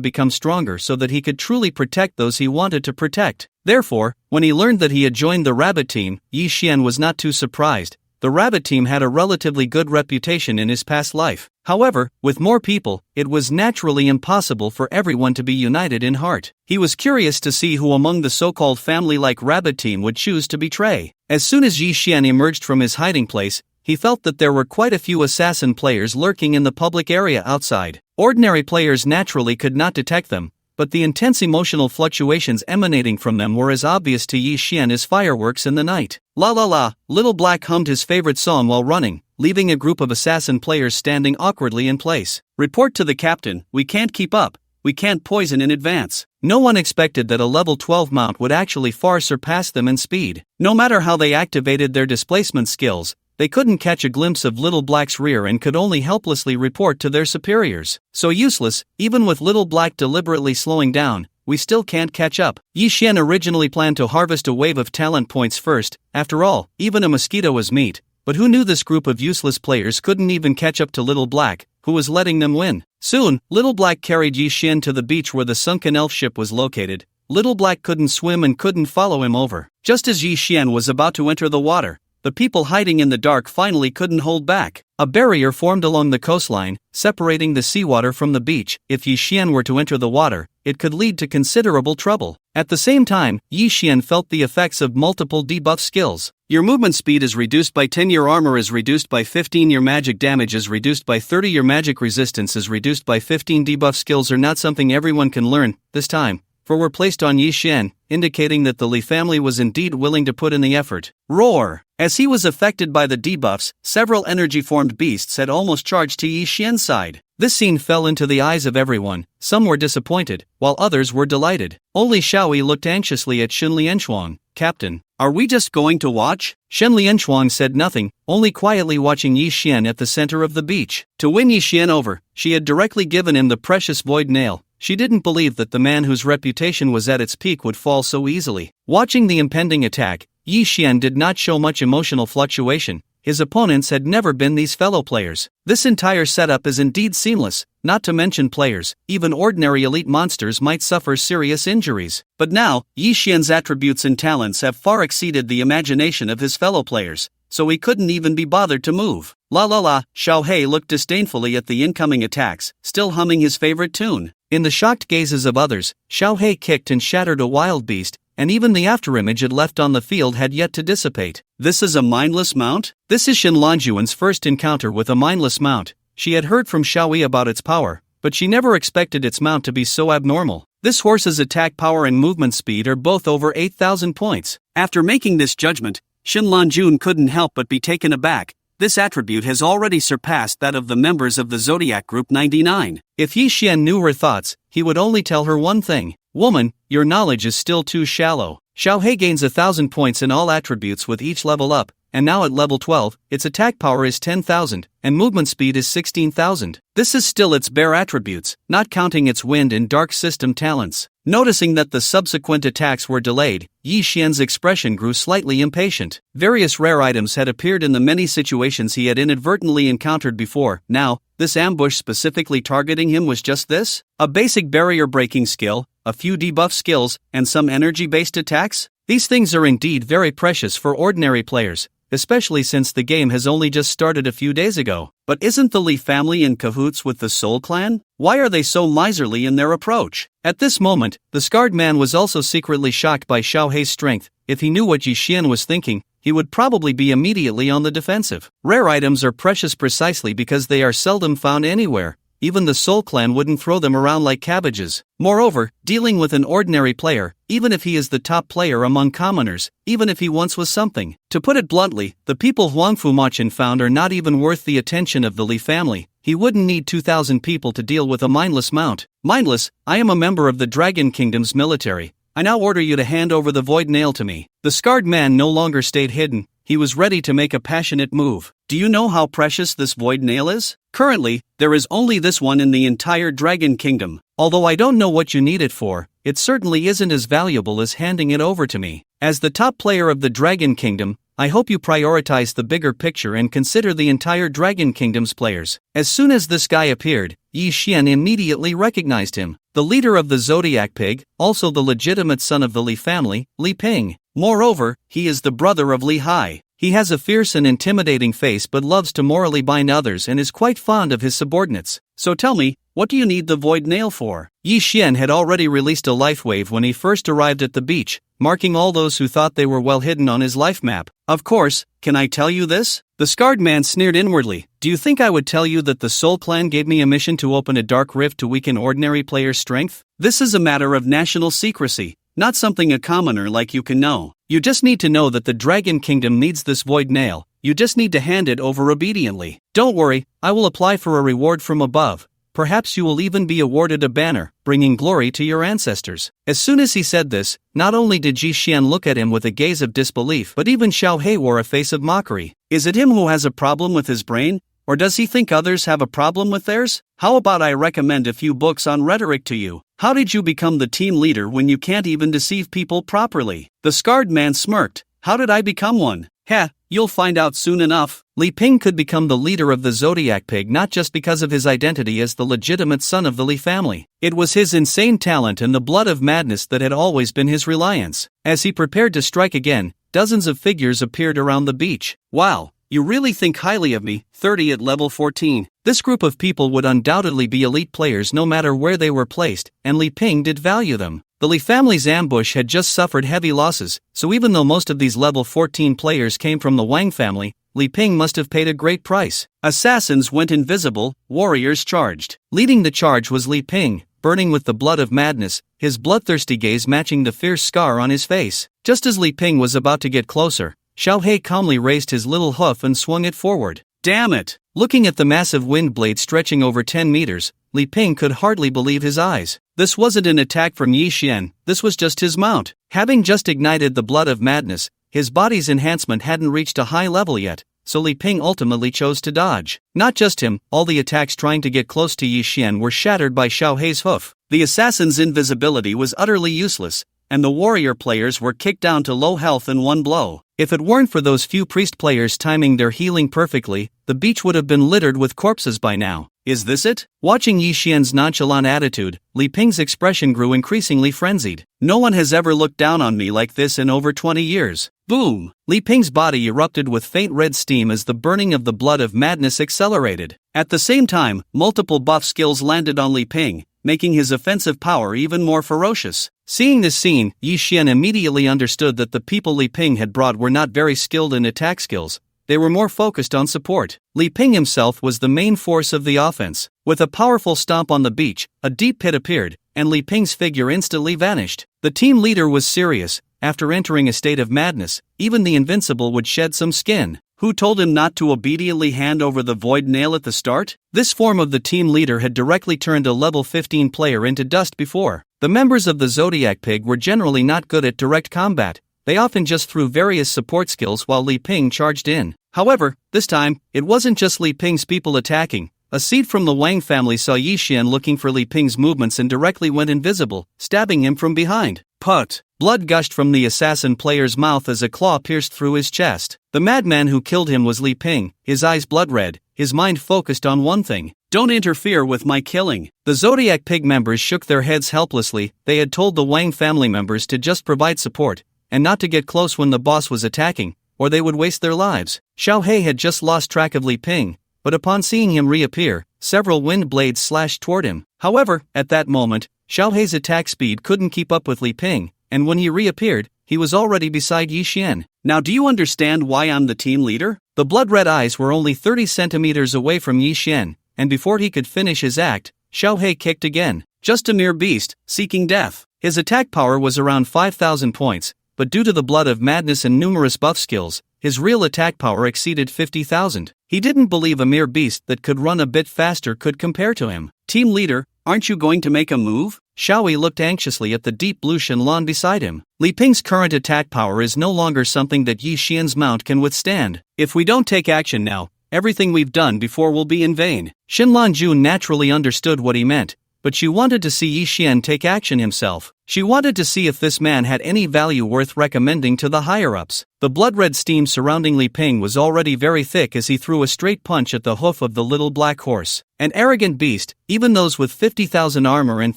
become stronger so that he could truly protect those he wanted to protect. Therefore, when he learned that he had joined the rabbit team, Yi Xian was not too surprised. The rabbit team had a relatively good reputation in his past life. However, with more people, it was naturally impossible for everyone to be united in heart. He was curious to see who among the so-called family-like rabbit team would choose to betray. As soon as Yi Xian emerged from his hiding place, he felt that there were quite a few assassin players lurking in the public area outside. Ordinary players naturally could not detect them, but the intense emotional fluctuations emanating from them were as obvious to Yi Xian as fireworks in the night. La la la, Little Black hummed his favorite song while running, leaving a group of assassin players standing awkwardly in place. Report to the captain, we can't keep up, we can't poison in advance. No one expected that a level 12 mount would actually far surpass them in speed. No matter how they activated their displacement skills, they couldn't catch a glimpse of Little Black's rear and could only helplessly report to their superiors. So useless, even with Little Black deliberately slowing down, we still can't catch up. Yi Xian originally planned to harvest a wave of talent points first. After all, even a mosquito is meat. But who knew this group of useless players couldn't even catch up to Little Black, who was letting them win? Soon, Little Black carried Yi Xian to the beach where the sunken elf ship was located. Little Black couldn't swim and couldn't follow him over. Just as Yi Xian was about to enter the water, the people hiding in the dark finally couldn't hold back. A barrier formed along the coastline, separating the seawater from the beach. If Yi Xian were to enter the water, it could lead to considerable trouble. At the same time, Yi Xian felt the effects of multiple debuff skills. Your movement speed is reduced by 10, your armor is reduced by 15, your magic damage is reduced by 30, your magic resistance is reduced by 15. Debuff skills are not something everyone can learn, this time, for were placed on Yi Xian, indicating that the Li family was indeed willing to put in the effort. Roar! As he was affected by the debuffs, several energy-formed beasts had almost charged to Yi Xian's side. This scene fell into the eyes of everyone. Some were disappointed, while others were delighted. Only Xiaoyi looked anxiously at Shen Lianchuang. Captain, are we just going to watch? Shen Lianchuang said nothing, only quietly watching Yi Xian at the center of the beach. To win Yi Xian over, she had directly given him the precious void nail. She didn't believe that the man whose reputation was at its peak would fall so easily. Watching the impending attack, Yi Xian did not show much emotional fluctuation. His opponents had never been these fellow players. This entire setup is indeed seamless, not to mention players. Even ordinary elite monsters might suffer serious injuries. But now, Yi Xian's attributes and talents have far exceeded the imagination of his fellow players, so he couldn't even be bothered to move. La la la, Xiao Hei looked disdainfully at the incoming attacks, still humming his favorite tune. In the shocked gazes of others, Xiao Hei kicked and shattered a wild beast, and even the afterimage it left on the field had yet to dissipate. This is a mindless mount? This is Shen Lanjuan's first encounter with a mindless mount. She had heard from Xiaoyi about its power, but she never expected its mount to be so abnormal. This horse's attack power and movement speed are both over 8,000 points. After making this judgment, Shin Lanjun couldn't help but be taken aback. This attribute has already surpassed that of the members of the Zodiac Group 99. If Yi Xian knew her thoughts, he would only tell her one thing. Woman, your knowledge is still too shallow. Xiaohei gains 1,000 points in all attributes with each level up, and now at level 12, its attack power is 10,000, and movement speed is 16,000. This is still its bare attributes, not counting its wind and dark system talents. Noticing that the subsequent attacks were delayed, Yi Xian's expression grew slightly impatient. Various rare items had appeared in the many situations he had inadvertently encountered before. Now, this ambush specifically targeting him was just this? A basic barrier-breaking skill, a few debuff skills, and some energy-based attacks? These things are indeed very precious for ordinary players, especially since the game has only just started a few days ago. But isn't the Li family in cahoots with the Soul Clan? Why are they so miserly in their approach? At this moment, the scarred man was also secretly shocked by Xiaohei's strength. If he knew what Yi Xian was thinking, he would probably be immediately on the defensive. Rare items are precious precisely because they are seldom found anywhere. Even the Soul Clan wouldn't throw them around like cabbages. Moreover, dealing with an ordinary player, even if he is the top player among commoners, even if he once was something. To put it bluntly, the people Huang Fumachin found are not even worth the attention of the Li family. He wouldn't need 2,000 people to deal with a mindless mount. Mindless, I am a member of the Dragon Kingdom's military. I now order you to hand over the void nail to me. The scarred man no longer stayed hidden. He was ready to make a passionate move. Do you know how precious this void nail is? Currently, there is only this one in the entire Dragon Kingdom. Although I don't know what you need it for, it certainly isn't as valuable as handing it over to me. As the top player of the Dragon Kingdom, I hope you prioritize the bigger picture and consider the entire Dragon Kingdom's players. As soon as this guy appeared, Yi Xian immediately recognized him. The leader of the Zodiac Pig, also the legitimate son of the Li family, Li Ping. Moreover, he is the brother of Li Hai. He has a fierce and intimidating face but loves to morally bind others and is quite fond of his subordinates. So tell me, what do you need the void nail for? Yi Xian had already released a life wave when he first arrived at the beach, marking all those who thought they were well hidden on his life map. Of course, can I tell you this? The scarred man sneered inwardly. Do you think I would tell you that the Soul Clan gave me a mission to open a dark rift to weaken ordinary players' strength? This is a matter of national secrecy, not something a commoner like you can know. You just need to know that the Dragon Kingdom needs this void nail. You just need to hand it over obediently. Don't worry, I will apply for a reward from above. Perhaps you will even be awarded a banner, bringing glory to your ancestors. As soon as he said this, not only did Yi Xian look at him with a gaze of disbelief, but even Xiaohei wore a face of mockery. Is it him who has a problem with his brain? Or does he think others have a problem with theirs? How about I recommend a few books on rhetoric to you? How did you become the team leader when you can't even deceive people properly? The scarred man smirked. How did I become one? Heh, you'll find out soon enough. Li Ping could become the leader of the Zodiac Pig not just because of his identity as the legitimate son of the Li family. It was his insane talent and the blood of madness that had always been his reliance. As he prepared to strike again, dozens of figures appeared around the beach. Wow, you really think highly of me, 30 at level 14. This group of people would undoubtedly be elite players no matter where they were placed, and Li Ping did value them. The Li family's ambush had just suffered heavy losses, so even though most of these level 14 players came from the Wang family, Li Ping must have paid a great price. Assassins went invisible, warriors charged. Leading the charge was Li Ping, burning with the blood of madness, his bloodthirsty gaze matching the fierce scar on his face. Just as Li Ping was about to get closer, Xiaohei calmly raised his little hoof and swung it forward. Damn it! Looking at the massive wind blade stretching over 10 meters, Li Ping could hardly believe his eyes. This wasn't an attack from Yi Xian, this was just his mount. Having just ignited the blood of madness, his body's enhancement hadn't reached a high level yet, so Li Ping ultimately chose to dodge. Not just him, all the attacks trying to get close to Yi Xian were shattered by Xiaohei's hoof. The assassin's invisibility was utterly useless, and the warrior players were kicked down to low health in one blow. If it weren't for those few priest players timing their healing perfectly, the beach would have been littered with corpses by now. Is this it? Watching Yi Xian's nonchalant attitude, Li Ping's expression grew increasingly frenzied. No one has ever looked down on me like this in over 20 years. Boom! Li Ping's body erupted with faint red steam as the burning of the blood of madness accelerated. At the same time, multiple buff skills landed on Li Ping, making his offensive power even more ferocious. Seeing this scene, Yi Xian immediately understood that the people Li Ping had brought were not very skilled in attack skills, they were more focused on support. Li Ping himself was the main force of the offense. With a powerful stomp on the beach, a deep pit appeared, and Li Ping's figure instantly vanished. The team leader was serious. After entering a state of madness, even the invincible would shed some skin. Who told him not to obediently hand over the void nail at the start? This form of the team leader had directly turned a level 15 player into dust before. The members of the Zodiac Pig were generally not good at direct combat. They often just threw various support skills while Li Ping charged in. However, this time, it wasn't just Li Ping's people attacking. A seed from the Wang family saw Yi Xian looking for Li Ping's movements and directly went invisible, stabbing him from behind. Put! Blood gushed from the assassin player's mouth as a claw pierced through his chest. The madman who killed him was Li Ping, his eyes blood-red, his mind focused on one thing. Don't interfere with my killing. The Zodiac Pig members shook their heads helplessly. They had told the Wang family members to just provide support, and not to get close when the boss was attacking, or they would waste their lives. Xiao He had just lost track of Li Ping, but upon seeing him reappear, several wind blades slashed toward him. However, at that moment, Xiao He's attack speed couldn't keep up with Li Ping, and when he reappeared, he was already beside Yi Xian. Now do you understand why I'm the team leader? The blood-red eyes were only 30 centimeters away from Yi Xian, and before he could finish his act, Xiao He kicked again. Just a mere beast, seeking death. His attack power was around 5,000 points, but due to the blood of madness and numerous buff skills, his real attack power exceeded 50,000. He didn't believe a mere beast that could run a bit faster could compare to him. Team leader, aren't you going to make a move? Xiao He looked anxiously at the deep blue Shenlong beside him. Li Ping's current attack power is no longer something that Yi Xian's mount can withstand. If we don't take action now, everything we've done before will be in vain. Shenlong Jun naturally understood what he meant, but she wanted to see Yi Xian take action himself. She wanted to see if this man had any value worth recommending to the higher-ups. The blood-red steam surrounding Li Ping was already very thick as he threw a straight punch at the hoof of the little black horse. An arrogant beast, even those with 50,000 armor and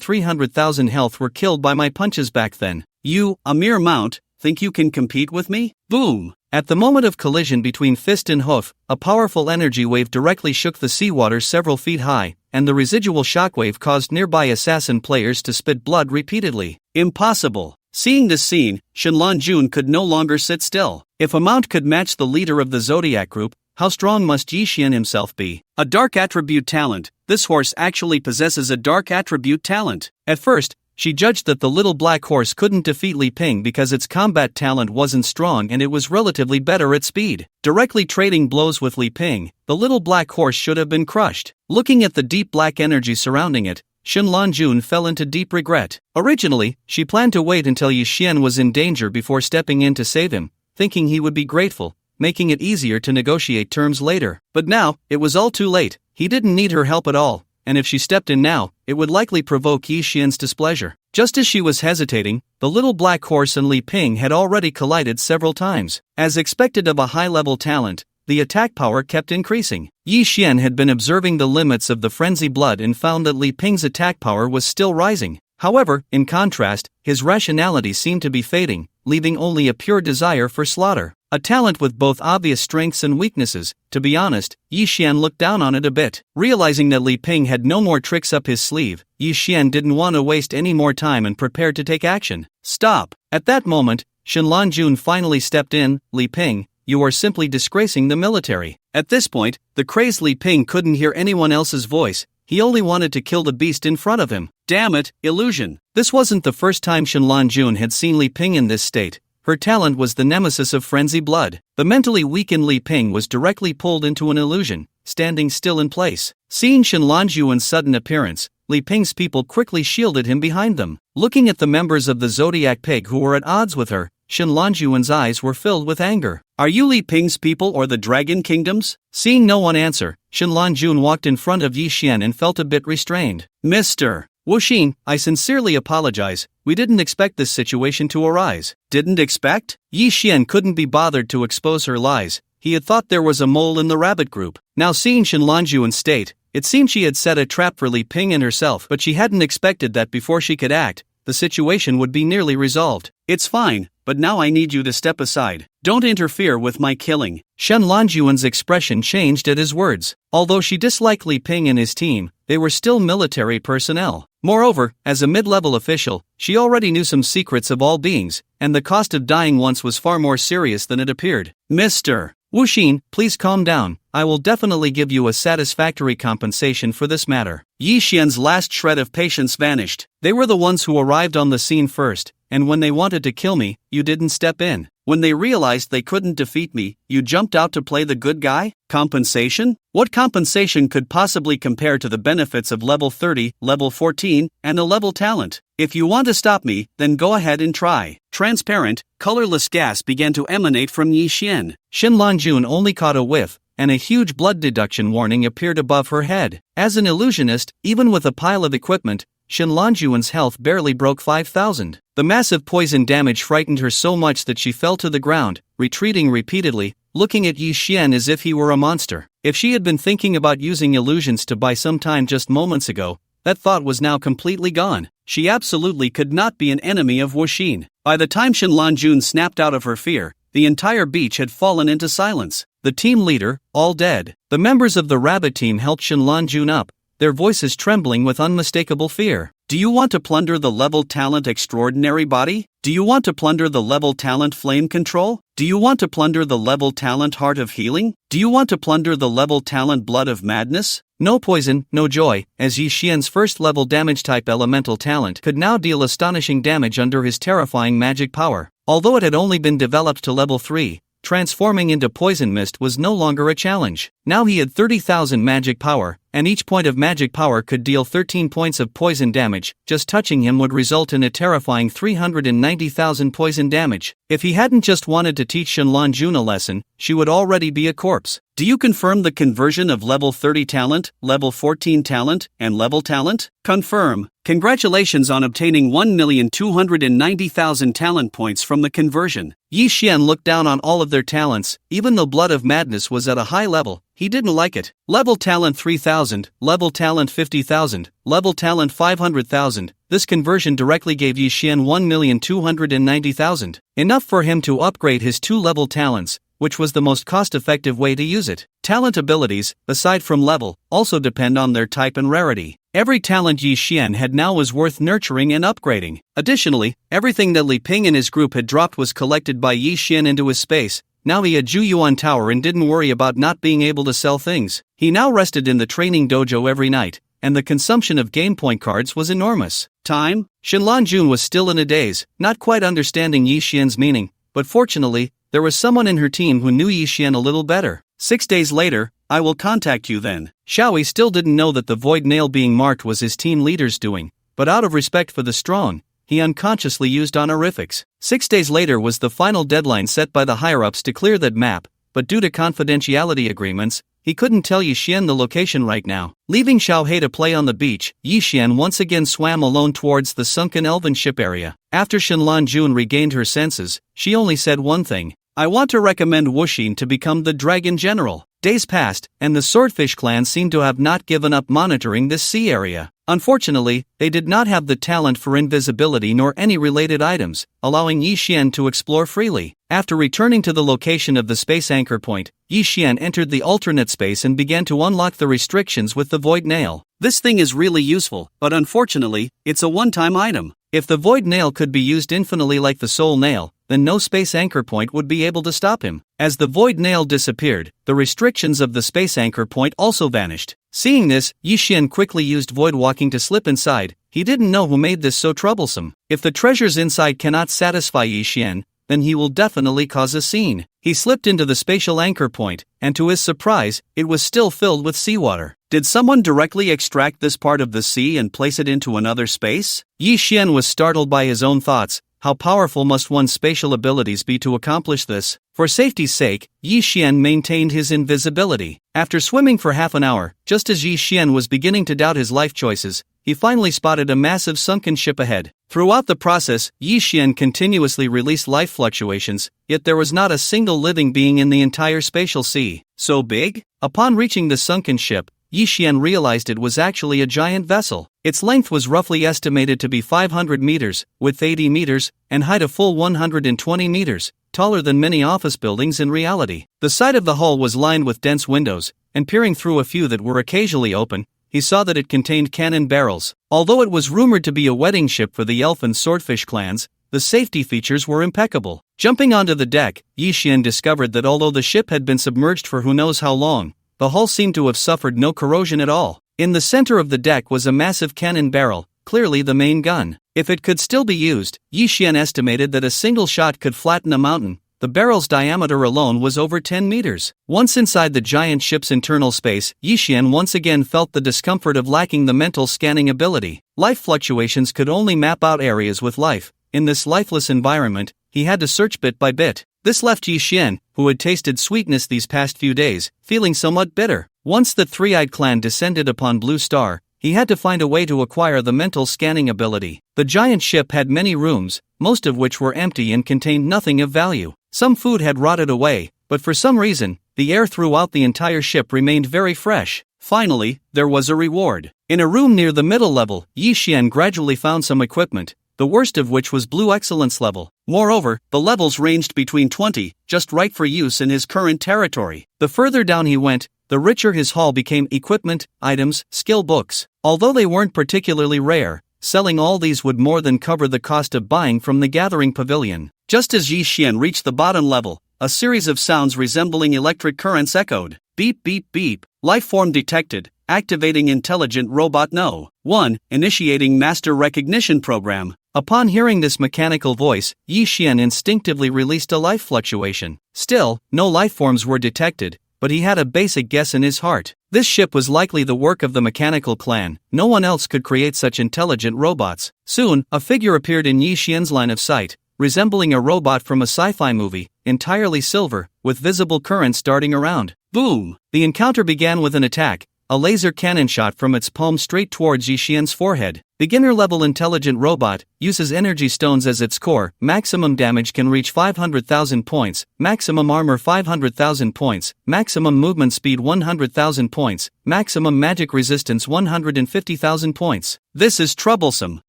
300,000 health were killed by my punches back then. You, a mere mount, think you can compete with me? Boom! At the moment of collision between fist and hoof, a powerful energy wave directly shook the seawater several feet high, and the residual shockwave caused nearby assassin players to spit blood repeatedly. Impossible! Seeing this scene, Shenlong Jun could no longer sit still. If a mount could match the leader of the Zodiac group, how strong must Yi Xian himself be? A dark attribute talent. This horse actually possesses a dark attribute talent. At first, she judged that the little black horse couldn't defeat Li Ping because its combat talent wasn't strong and it was relatively better at speed. Directly trading blows with Li Ping, the little black horse should have been crushed. Looking at the deep black energy surrounding it, Shenlong Jun fell into deep regret. Originally, she planned to wait until Yi Xian was in danger before stepping in to save him, thinking he would be grateful, making it easier to negotiate terms later. But now, it was all too late. He didn't need her help at all, and if she stepped in now, it would likely provoke Yi Xian's displeasure. Just as she was hesitating, the little black horse and Li Ping had already collided several times. As expected of a high-level talent, the attack power kept increasing. Yi Xian had been observing the limits of the frenzy blood and found that Li Ping's attack power was still rising. However, in contrast, his rationality seemed to be fading, leaving only a pure desire for slaughter. A talent with both obvious strengths and weaknesses. To be honest, Yi Xian looked down on it a bit. Realizing that Li Ping had no more tricks up his sleeve, Yi Xian didn't want to waste any more time and prepared to take action. Stop! At that moment, Shenlong Jun finally stepped in. Li Ping, you are simply disgracing the military. At this point, the crazed Li Ping couldn't hear anyone else's voice. He only wanted to kill the beast in front of him. Damn it, illusion! This wasn't the first time Shenlong Jun had seen Li Ping in this state. Her talent was the nemesis of frenzy blood. The mentally weakened Li Ping was directly pulled into an illusion, standing still in place. Seeing Shenlong Jun's sudden appearance, Li Ping's people quickly shielded him behind them. Looking at the members of the Zodiac Pig who were at odds with her, Shenlong Jun's eyes were filled with anger. Are you Li Ping's people or the Dragon Kingdoms? Seeing no one answer, Shenlong Jun walked in front of Yi Xian and felt a bit restrained. Mr. Wuxin, I sincerely apologize. We didn't expect this situation to arise. Didn't expect? Yi Xian couldn't be bothered to expose her lies. He had thought there was a mole in the rabbit group. Now seeing Shenlong Jun's state, it seemed she had set a trap for Li Ping and herself, but she hadn't expected that before she could act, the situation would be nearly resolved. It's fine, but now I need you to step aside. Don't interfere with my killing. Shenlong Jun's expression changed at his words. Although she disliked Li Ping and his team, they were still military personnel. Moreover, as a mid-level official, she already knew some secrets of all beings, and the cost of dying once was far more serious than it appeared. Mr. Wuxin, please calm down, I will definitely give you a satisfactory compensation for this matter. Yi Xian's last shred of patience vanished. They were the ones who arrived on the scene first, and when they wanted to kill me, you didn't step in. When they realized they couldn't defeat me, you jumped out to play the good guy? Compensation? What compensation could possibly compare to the benefits of level 30, level 14, and a level talent? If you want to stop me, then go ahead and try. Transparent, colorless gas began to emanate from Yi Xian. Shenlanjun only caught a whiff, and a huge blood deduction warning appeared above her head. As an illusionist, even with a pile of equipment, Shenlanjuan's health barely broke 5,000. The massive poison damage frightened her so much that she fell to the ground, retreating repeatedly, looking at Yi Xian as if he were a monster. If she had been thinking about using illusions to buy some time just moments ago, that thought was now completely gone. She absolutely could not be an enemy of Wuxin. By the time Shenlanjun snapped out of her fear, the entire beach had fallen into silence. The team leader, all dead. The members of the rabbit team helped Shenlanjun up, their voices trembling with unmistakable fear. Do you want to plunder the level talent extraordinary body? Do you want to plunder the level talent flame control? Do you want to plunder the level talent heart of healing? Do you want to plunder the level talent blood of madness? No poison, no joy, as Yi Xian's first level damage type elemental talent could now deal astonishing damage under his terrifying magic power. Although it had only been developed to level 3, transforming into poison mist was no longer a challenge. Now he had 30,000 magic power, and each point of magic power could deal 13 points of poison damage. Just touching him would result in a terrifying 390,000 poison damage. If he hadn't just wanted to teach Shenlanjun a lesson, she would already be a corpse. Do you confirm the conversion of level 30 talent, level 14 talent, and level talent? Confirm. Congratulations on obtaining 1,290,000 talent points from the conversion. Yi Xian looked down on all of their talents. Even though Blood of Madness was at a high level, he didn't like it. Level talent 3,000, level talent 50,000, level talent 500,000. This conversion directly gave Yi Xian 1,290,000. Enough for him to upgrade his 2-level talents, which was the most cost-effective way to use it. Talent abilities, aside from level, also depend on their type and rarity. Every talent Yi Xian had now was worth nurturing and upgrading. Additionally, everything that Li Ping and his group had dropped was collected by Yi Xian into his space. Now he had Juyuan Tower and didn't worry about not being able to sell things. He now rested in the training dojo every night, and the consumption of game point cards was enormous. Time? Shenlanjun was still in a daze, not quite understanding Yi Xian's meaning, but fortunately, there was someone in her team who knew Yi Xian a little better. 6 days later, I will contact you then. Xiaoyi still didn't know that the void nail being marked was his team leader's doing, but out of respect for the strong, he unconsciously used honorifics. 6 days later was the final deadline set by the higher-ups to clear that map, but due to confidentiality agreements, he couldn't tell Yi Xian the location right now. Leaving Xiaohei to play on the beach, Yi Xian once again swam alone towards the sunken elven ship area. After Shenlanjun regained her senses, she only said one thing: I want to recommend Wuxin to become the Dragon General. Days passed, and the Swordfish clan seemed to have not given up monitoring this sea area. Unfortunately, they did not have the talent for invisibility nor any related items, allowing Yi Xian to explore freely. After returning to the location of the space anchor point, Yi Xian entered the alternate space and began to unlock the restrictions with the void nail. This thing is really useful, but unfortunately, it's a one-time item. If the void nail could be used infinitely like the soul nail, then no space anchor point would be able to stop him. As the void nail disappeared, the restrictions of the space anchor point also vanished. Seeing this, Yi Xian quickly used void walking to slip inside. He didn't know who made this so troublesome. If the treasures inside cannot satisfy Yi Xian, then he will definitely cause a scene. He slipped into the spatial anchor point, and to his surprise, it was still filled with seawater. Did someone directly extract this part of the sea and place it into another space? Yi Xian was startled by his own thoughts. How powerful must one's spatial abilities be to accomplish this? For safety's sake, Yi Xian maintained his invisibility. After swimming for half an hour, just as Yi Xian was beginning to doubt his life choices, he finally spotted a massive sunken ship ahead. Throughout the process, Yi Xian continuously released life fluctuations, yet there was not a single living being in the entire spatial sea. So big? Upon reaching the sunken ship, Yi Xian realized it was actually a giant vessel. Its length was roughly estimated to be 500 meters, width 80 meters, and height a full 120 meters, taller than many office buildings in reality. The side of the hull was lined with dense windows, and peering through a few that were occasionally open, he saw that it contained cannon barrels. Although it was rumored to be a wedding ship for the elf and swordfish clans, the safety features were impeccable. Jumping onto the deck, Yi Xian discovered that although the ship had been submerged for who knows how long, the hull seemed to have suffered no corrosion at all. In the center of the deck was a massive cannon barrel, clearly the main gun. If it could still be used, Yi Xian estimated that a single shot could flatten a mountain. The barrel's diameter alone was over 10 meters. Once inside the giant ship's internal space, Yi Xian once again felt the discomfort of lacking the mental scanning ability. Life fluctuations could only map out areas with life. In this lifeless environment, he had to search bit by bit. This left Yi Xian, who had tasted sweetness these past few days, feeling somewhat bitter. Once the three-eyed clan descended upon Blue Star, he had to find a way to acquire the mental scanning ability. The giant ship had many rooms, most of which were empty and contained nothing of value. Some food had rotted away, but for some reason, the air throughout the entire ship remained very fresh. Finally, there was a reward. In a room near the middle level, Yi Xian gradually found some equipment, the worst of which was Blue Excellence level. Moreover, the levels ranged between 20, just right for use in his current territory. The further down he went, the richer his haul became: equipment, items, skill books. Although they weren't particularly rare, selling all these would more than cover the cost of buying from the gathering pavilion. Just as Yi Xian reached the bottom level, a series of sounds resembling electric currents echoed. Beep beep beep. Life form detected. Activating intelligent robot No. 1. Initiating master recognition program. Upon hearing this mechanical voice, Yi Xian instinctively released a life fluctuation. Still, no life forms were detected, but he had a basic guess in his heart. This ship was likely the work of the mechanical clan. No one else could create such intelligent robots. Soon, a figure appeared in Yi Xian's line of sight, resembling a robot from a sci-fi movie, entirely silver, with visible currents darting around. Boom! The encounter began with an attack, a laser cannon shot from its palm straight towards Yi Xian's forehead. Beginner-level intelligent robot, uses energy stones as its core. Maximum damage can reach 500,000 points, maximum armor 500,000 points, maximum movement speed 100,000 points, maximum magic resistance 150,000 points. This is troublesome.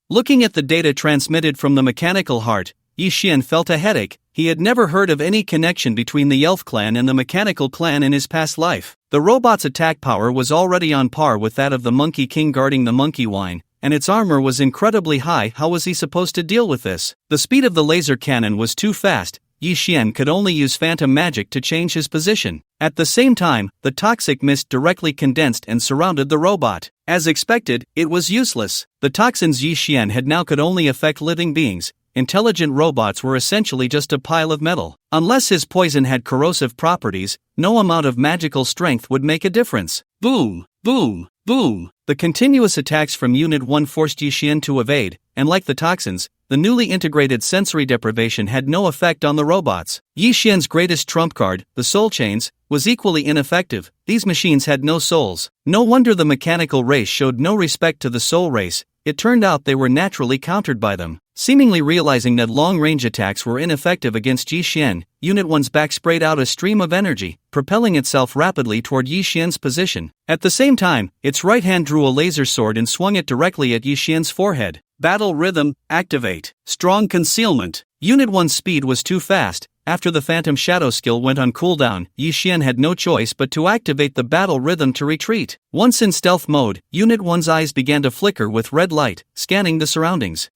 Looking at the data transmitted from the mechanical heart, Yi Xian felt a headache. He had never heard of any connection between the Elf clan and the mechanical clan in his past life. The robot's attack power was already on par with that of the Monkey King guarding the monkey wine, and its armor was incredibly high. How was he supposed to deal with this? The speed of the laser cannon was too fast. Yi Xian could only use phantom magic to change his position. At the same time, the toxic mist directly condensed and surrounded the robot. As expected, it was useless. The toxins Yi Xian had now could only affect living beings. Intelligent robots were essentially just a pile of metal. Unless his poison had corrosive properties, no amount of magical strength would make a difference. Boom, boom, boom. The continuous attacks from Unit 1 forced Yi Xian to evade, and like the toxins, the newly integrated sensory deprivation had no effect on the robots. Yi Xian's greatest trump card, the soul chains, was equally ineffective. These machines had no souls. No wonder the mechanical race showed no respect to the soul race. It turned out they were naturally countered by them. Seemingly realizing that long-range attacks were ineffective against Yi Xian, Unit 1's back sprayed out a stream of energy, propelling itself rapidly toward Yi Xian's position. At the same time, its right hand drew a laser sword and swung it directly at Yi Xian's forehead. Battle rhythm, activate. Strong concealment. Unit 1's speed was too fast. After the Phantom Shadow skill went on cooldown, Yi Xian had no choice but to activate the battle rhythm to retreat. Once in stealth mode, Unit 1's eyes began to flicker with red light, scanning the surroundings.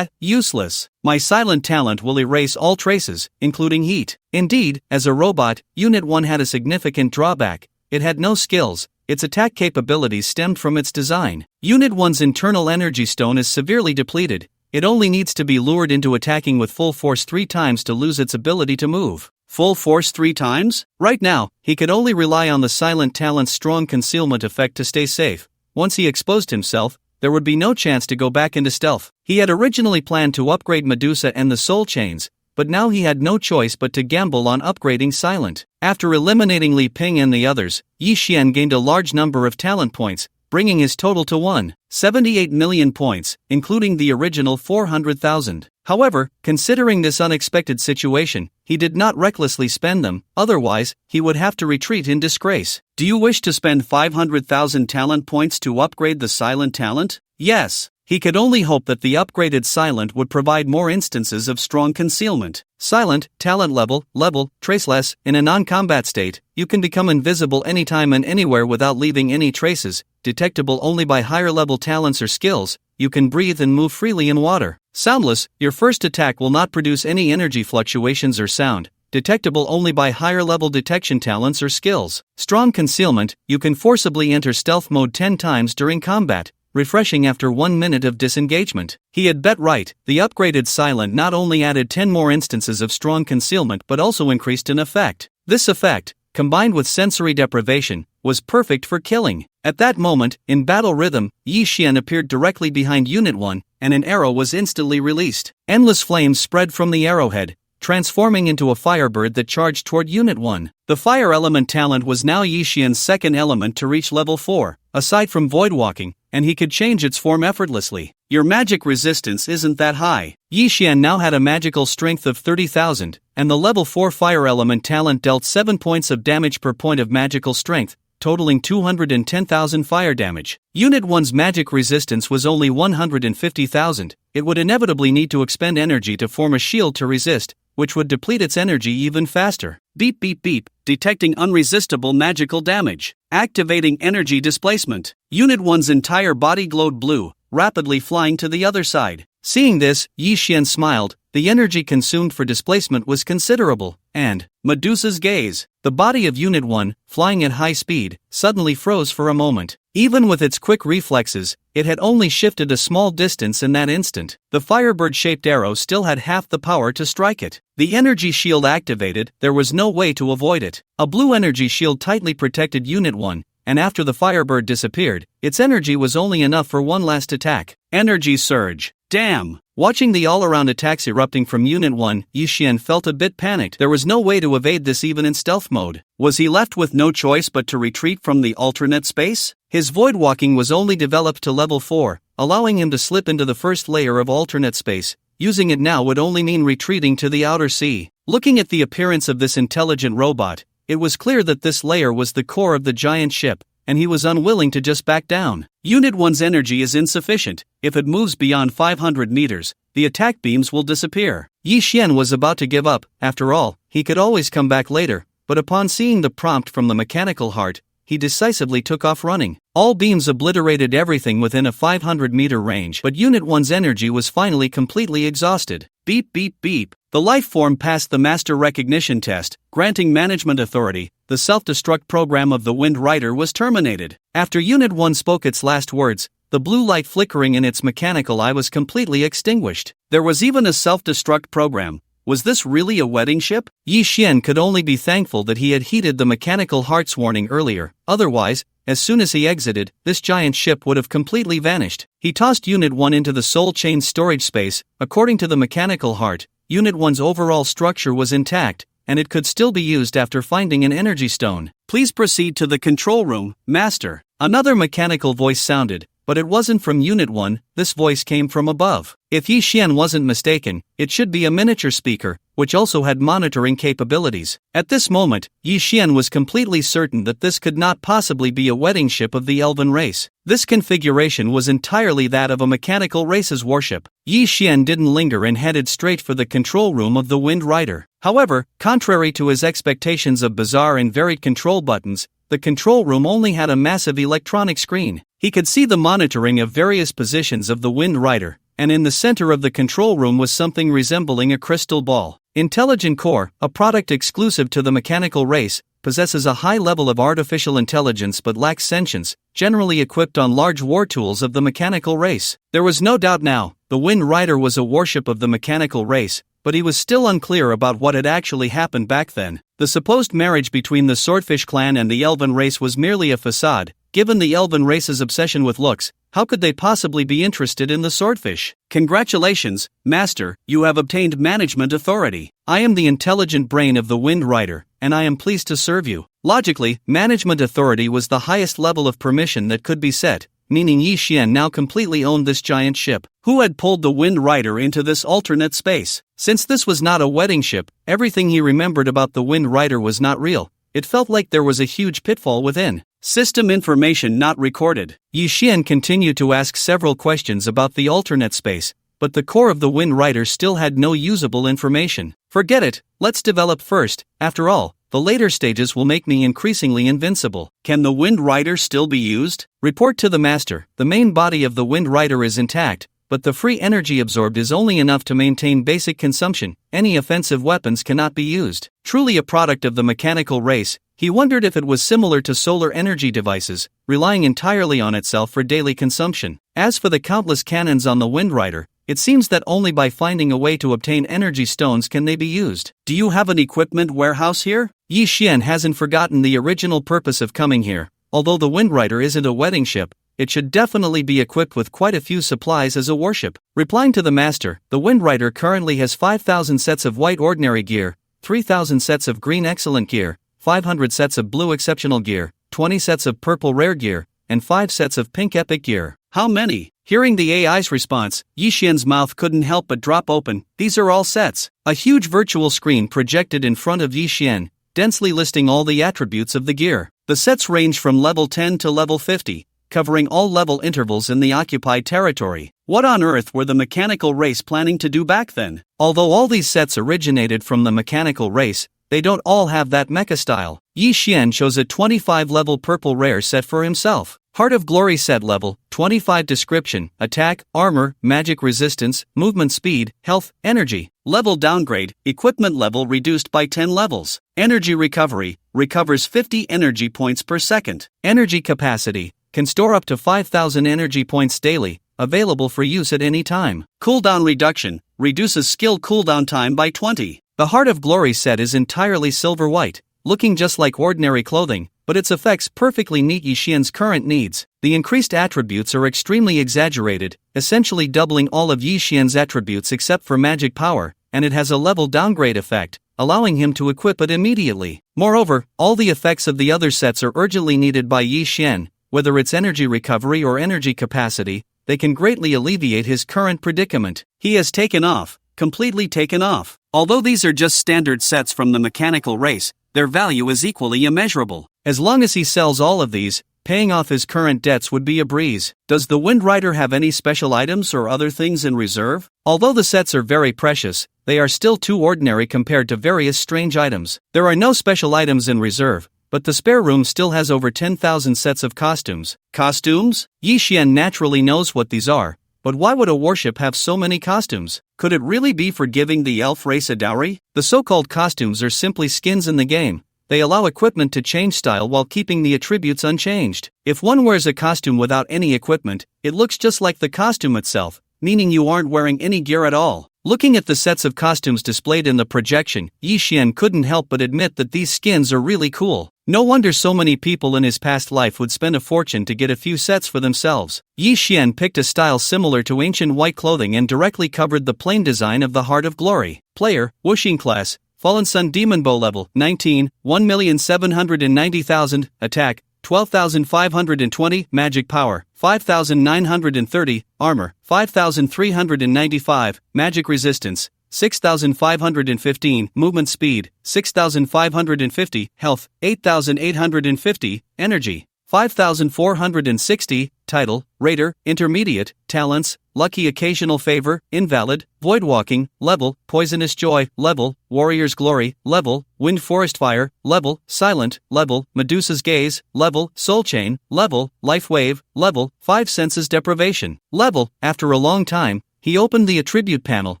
Useless. My silent talent will erase all traces, including heat. Indeed, as a robot, Unit 1 had a significant drawback. It had no skills. Its attack capabilities stemmed from its design. Unit 1's internal energy stone is severely depleted. It only needs to be lured into attacking with full force 3 times to lose its ability to move. Full force 3 times? Right now, he could only rely on the silent talent's strong concealment effect to stay safe. Once he exposed himself, there would be no chance to go back into stealth. He had originally planned to upgrade Medusa and the Soul Chains, but now he had no choice but to gamble on upgrading Silent. After eliminating Li Ping and the others, Yi Xian gained a large number of talent points, bringing his total to 178 million points, including the original 400,000. However, considering this unexpected situation, he did not recklessly spend them, otherwise, he would have to retreat in disgrace. Do you wish to spend 500,000 talent points to upgrade the Silent talent? Yes. He could only hope that the upgraded Silent would provide more instances of strong concealment. Silent, talent level, traceless. In a non-combat state, you can become invisible anytime and anywhere without leaving any traces, detectable only by higher level talents or skills. you can breathe and move freely in water. Soundless, your first attack will not produce any energy fluctuations or sound, detectable only by higher level detection talents or skills. Strong concealment, you can forcibly enter stealth mode 10 times during combat, refreshing after 1 minute of disengagement. He had bet right, the upgraded silent not only added 10 more instances of strong concealment but also increased in effect. This effect, combined with sensory deprivation, was perfect for killing. At that moment, in battle rhythm, Yi Xian appeared directly behind Unit 1, and an arrow was instantly released. Endless flames spread from the arrowhead, transforming into a firebird that charged toward Unit 1. The fire element talent was now Yi Xian's second element to reach level 4, aside from void walking, and he could change its form effortlessly. Your magic resistance isn't that high. Yi Xian now had a magical strength of 30,000, and the level 4 fire element talent dealt 7 points of damage per point of magical strength, totaling 210,000 fire damage. Unit 1's magic resistance was only 150,000, it would inevitably need to expend energy to form a shield to resist, which would deplete its energy even faster. Beep beep beep, detecting unresistible magical damage. Activating energy displacement. Unit 1's entire body glowed blue, rapidly flying to the other side. Seeing this, Yi Xian smiled. The energy consumed for displacement was considerable, and Medusa's gaze. The body of Unit 1, flying at high speed, suddenly froze for a moment. Even with its quick reflexes, it had only shifted a small distance in that instant. The firebird-shaped arrow still had half the power to strike it. The energy shield activated, there was no way to avoid it. A blue energy shield tightly protected Unit 1, and after the firebird disappeared, its energy was only enough for one last attack. Energy surge. Damn! Watching the all-around attacks erupting from Unit 1, Yi Xian felt a bit panicked. There was no way to evade this even in stealth mode. Was he left with no choice but to retreat from the alternate space? His void walking was only developed to level 4, allowing him to slip into the first layer of alternate space. Using it now would only mean retreating to the outer sea. Looking at the appearance of this intelligent robot, it was clear that this layer was the core of the giant ship, and he was unwilling to just back down. Unit 1's energy is insufficient. If it moves beyond 500 meters, the attack beams will disappear. Yi Xian was about to give up. After all, he could always come back later, but upon seeing the prompt from the mechanical heart, he decisively took off running. All beams obliterated everything within a 500-meter range, but Unit 1's energy was finally completely exhausted. Beep beep beep. The life form passed the master recognition test, granting management authority. The self-destruct program of the Wind Rider was terminated. After Unit 1 spoke its last words, the blue light flickering in its mechanical eye was completely extinguished. There was even a self-destruct program. Was this really a wedding ship? Yi Xian could only be thankful that he had heeded the mechanical heart's warning earlier. Otherwise, as soon as he exited, this giant ship would have completely vanished. He tossed Unit 1 into the Soul Chain storage space. According to the mechanical heart, Unit 1's overall structure was intact, and it could still be used after finding an energy stone. Please proceed to the control room, Master. Another mechanical voice sounded, but it wasn't from Unit 1, this voice came from above. If Yi Xian wasn't mistaken, it should be a miniature speaker, which also had monitoring capabilities. At this moment, Yi Xian was completely certain that this could not possibly be a wedding ship of the elven race. This configuration was entirely that of a mechanical race's warship. Yi Xian didn't linger and headed straight for the control room of the Wind Rider. However, contrary to his expectations of bizarre and varied control buttons, the control room only had a massive electronic screen. He could see the monitoring of various positions of the Wind Rider, and in the center of the control room was something resembling a crystal ball. Intelligent Core, a product exclusive to the mechanical race, possesses a high level of artificial intelligence but lacks sentience, generally equipped on large war tools of the mechanical race. There was no doubt now, the Wind Rider was a warship of the mechanical race, but he was still unclear about what had actually happened back then. The supposed marriage between the Swordfish clan and the Elven race was merely a facade. Given the Elven race's obsession with looks, how could they possibly be interested in the Swordfish? Congratulations, Master, you have obtained management authority. I am the intelligent brain of the Wind Rider, and I am pleased to serve you. Logically, management authority was the highest level of permission that could be set, meaning Yi Xian now completely owned this giant ship. Who had pulled the Wind Rider into this alternate space? Since this was not a wedding ship, everything he remembered about the Wind Rider was not real. It felt like there was a huge pitfall within. System information not recorded. Yi Xian continued to ask several questions about the alternate space, but the core of the Wind Rider still had no usable information. Forget it, let's develop first. After all, the later stages will make me increasingly invincible. Can the Wind Rider still be used? Report to the master. The main body of the Wind Rider is intact, but the free energy absorbed is only enough to maintain basic consumption. Any offensive weapons cannot be used. Truly a product of the mechanical race, he wondered if it was similar to solar energy devices, relying entirely on itself for daily consumption. As for the countless cannons on the Wind Rider, it seems that only by finding a way to obtain energy stones can they be used. Do you have an equipment warehouse here? Yi Xian hasn't forgotten the original purpose of coming here. Although the Wind Rider isn't a wedding ship, it should definitely be equipped with quite a few supplies as a warship. Replying to the master, the Wind Rider currently has 5,000 sets of white ordinary gear, 3,000 sets of green excellent gear, 500 sets of blue exceptional gear, 20 sets of purple rare gear, and 5 sets of pink epic gear. How many? Hearing the AI's response, Yi Xian's mouth couldn't help but drop open. These are all sets. A huge virtual screen projected in front of Yi Xian, densely listing all the attributes of the gear. The sets range from level 10 to level 50. Covering all level intervals in the occupied territory. What on earth were the mechanical race planning to do back then? Although all these sets originated from the mechanical race, they don't all have that mecha style. Yi Xian chose a 25 level purple rare set for himself. Heart of Glory set level, 25 description, attack, armor, magic resistance, movement speed, health, energy. Level downgrade, equipment level reduced by 10 levels. Energy recovery, recovers 50 energy points per second. Energy capacity, can store up to 5,000 energy points daily, available for use at any time. Cooldown reduction, reduces skill cooldown time by 20. The Heart of Glory set is entirely silver white, looking just like ordinary clothing, but its effects perfectly meet Yi Xian's current needs. The increased attributes are extremely exaggerated, essentially doubling all of Yi Xian's attributes except for magic power, and it has a level downgrade effect, allowing him to equip it immediately. Moreover, all the effects of the other sets are urgently needed by Yi Xian. Whether it's energy recovery or energy capacity, they can greatly alleviate his current predicament. He has taken off, completely taken off. Although these are just standard sets from the mechanical race, their value is equally immeasurable. As long as he sells all of these, paying off his current debts would be a breeze. Does the Wind Rider have any special items or other things in reserve? Although the sets are very precious, they are still too ordinary compared to various strange items. There are no special items in reserve, but the spare room still has over 10,000 sets of costumes. Costumes? Yi Xian naturally knows what these are, but why would a warship have so many costumes? Could it really be for giving the elf race a dowry? The so-called costumes are simply skins in the game. They allow equipment to change style while keeping the attributes unchanged. If one wears a costume without any equipment, it looks just like the costume itself, meaning you aren't wearing any gear at all. Looking at the sets of costumes displayed in the projection, Yi Xian couldn't help but admit that these skins are really cool. No wonder so many people in his past life would spend a fortune to get a few sets for themselves. Yi Xian picked a style similar to ancient white clothing and directly covered the plain design of the Heart of Glory. Player, Wuxing class, Fallen Sun Demon Bow level, 19, 1,790,000, attack, 12,520, magic power, 5,930, armor, 5,395, magic resistance, 6,515, movement speed, 6,550, health, 8,850, energy, 5,460, title, Raider, intermediate, talents, lucky occasional favor, invalid, void walking, level, poisonous joy, level, warrior's glory, level, wind forest fire, level, silent, level, Medusa's gaze, level, soul chain, level, life wave, level, 5 senses deprivation, level. After a long time, he opened the attribute panel,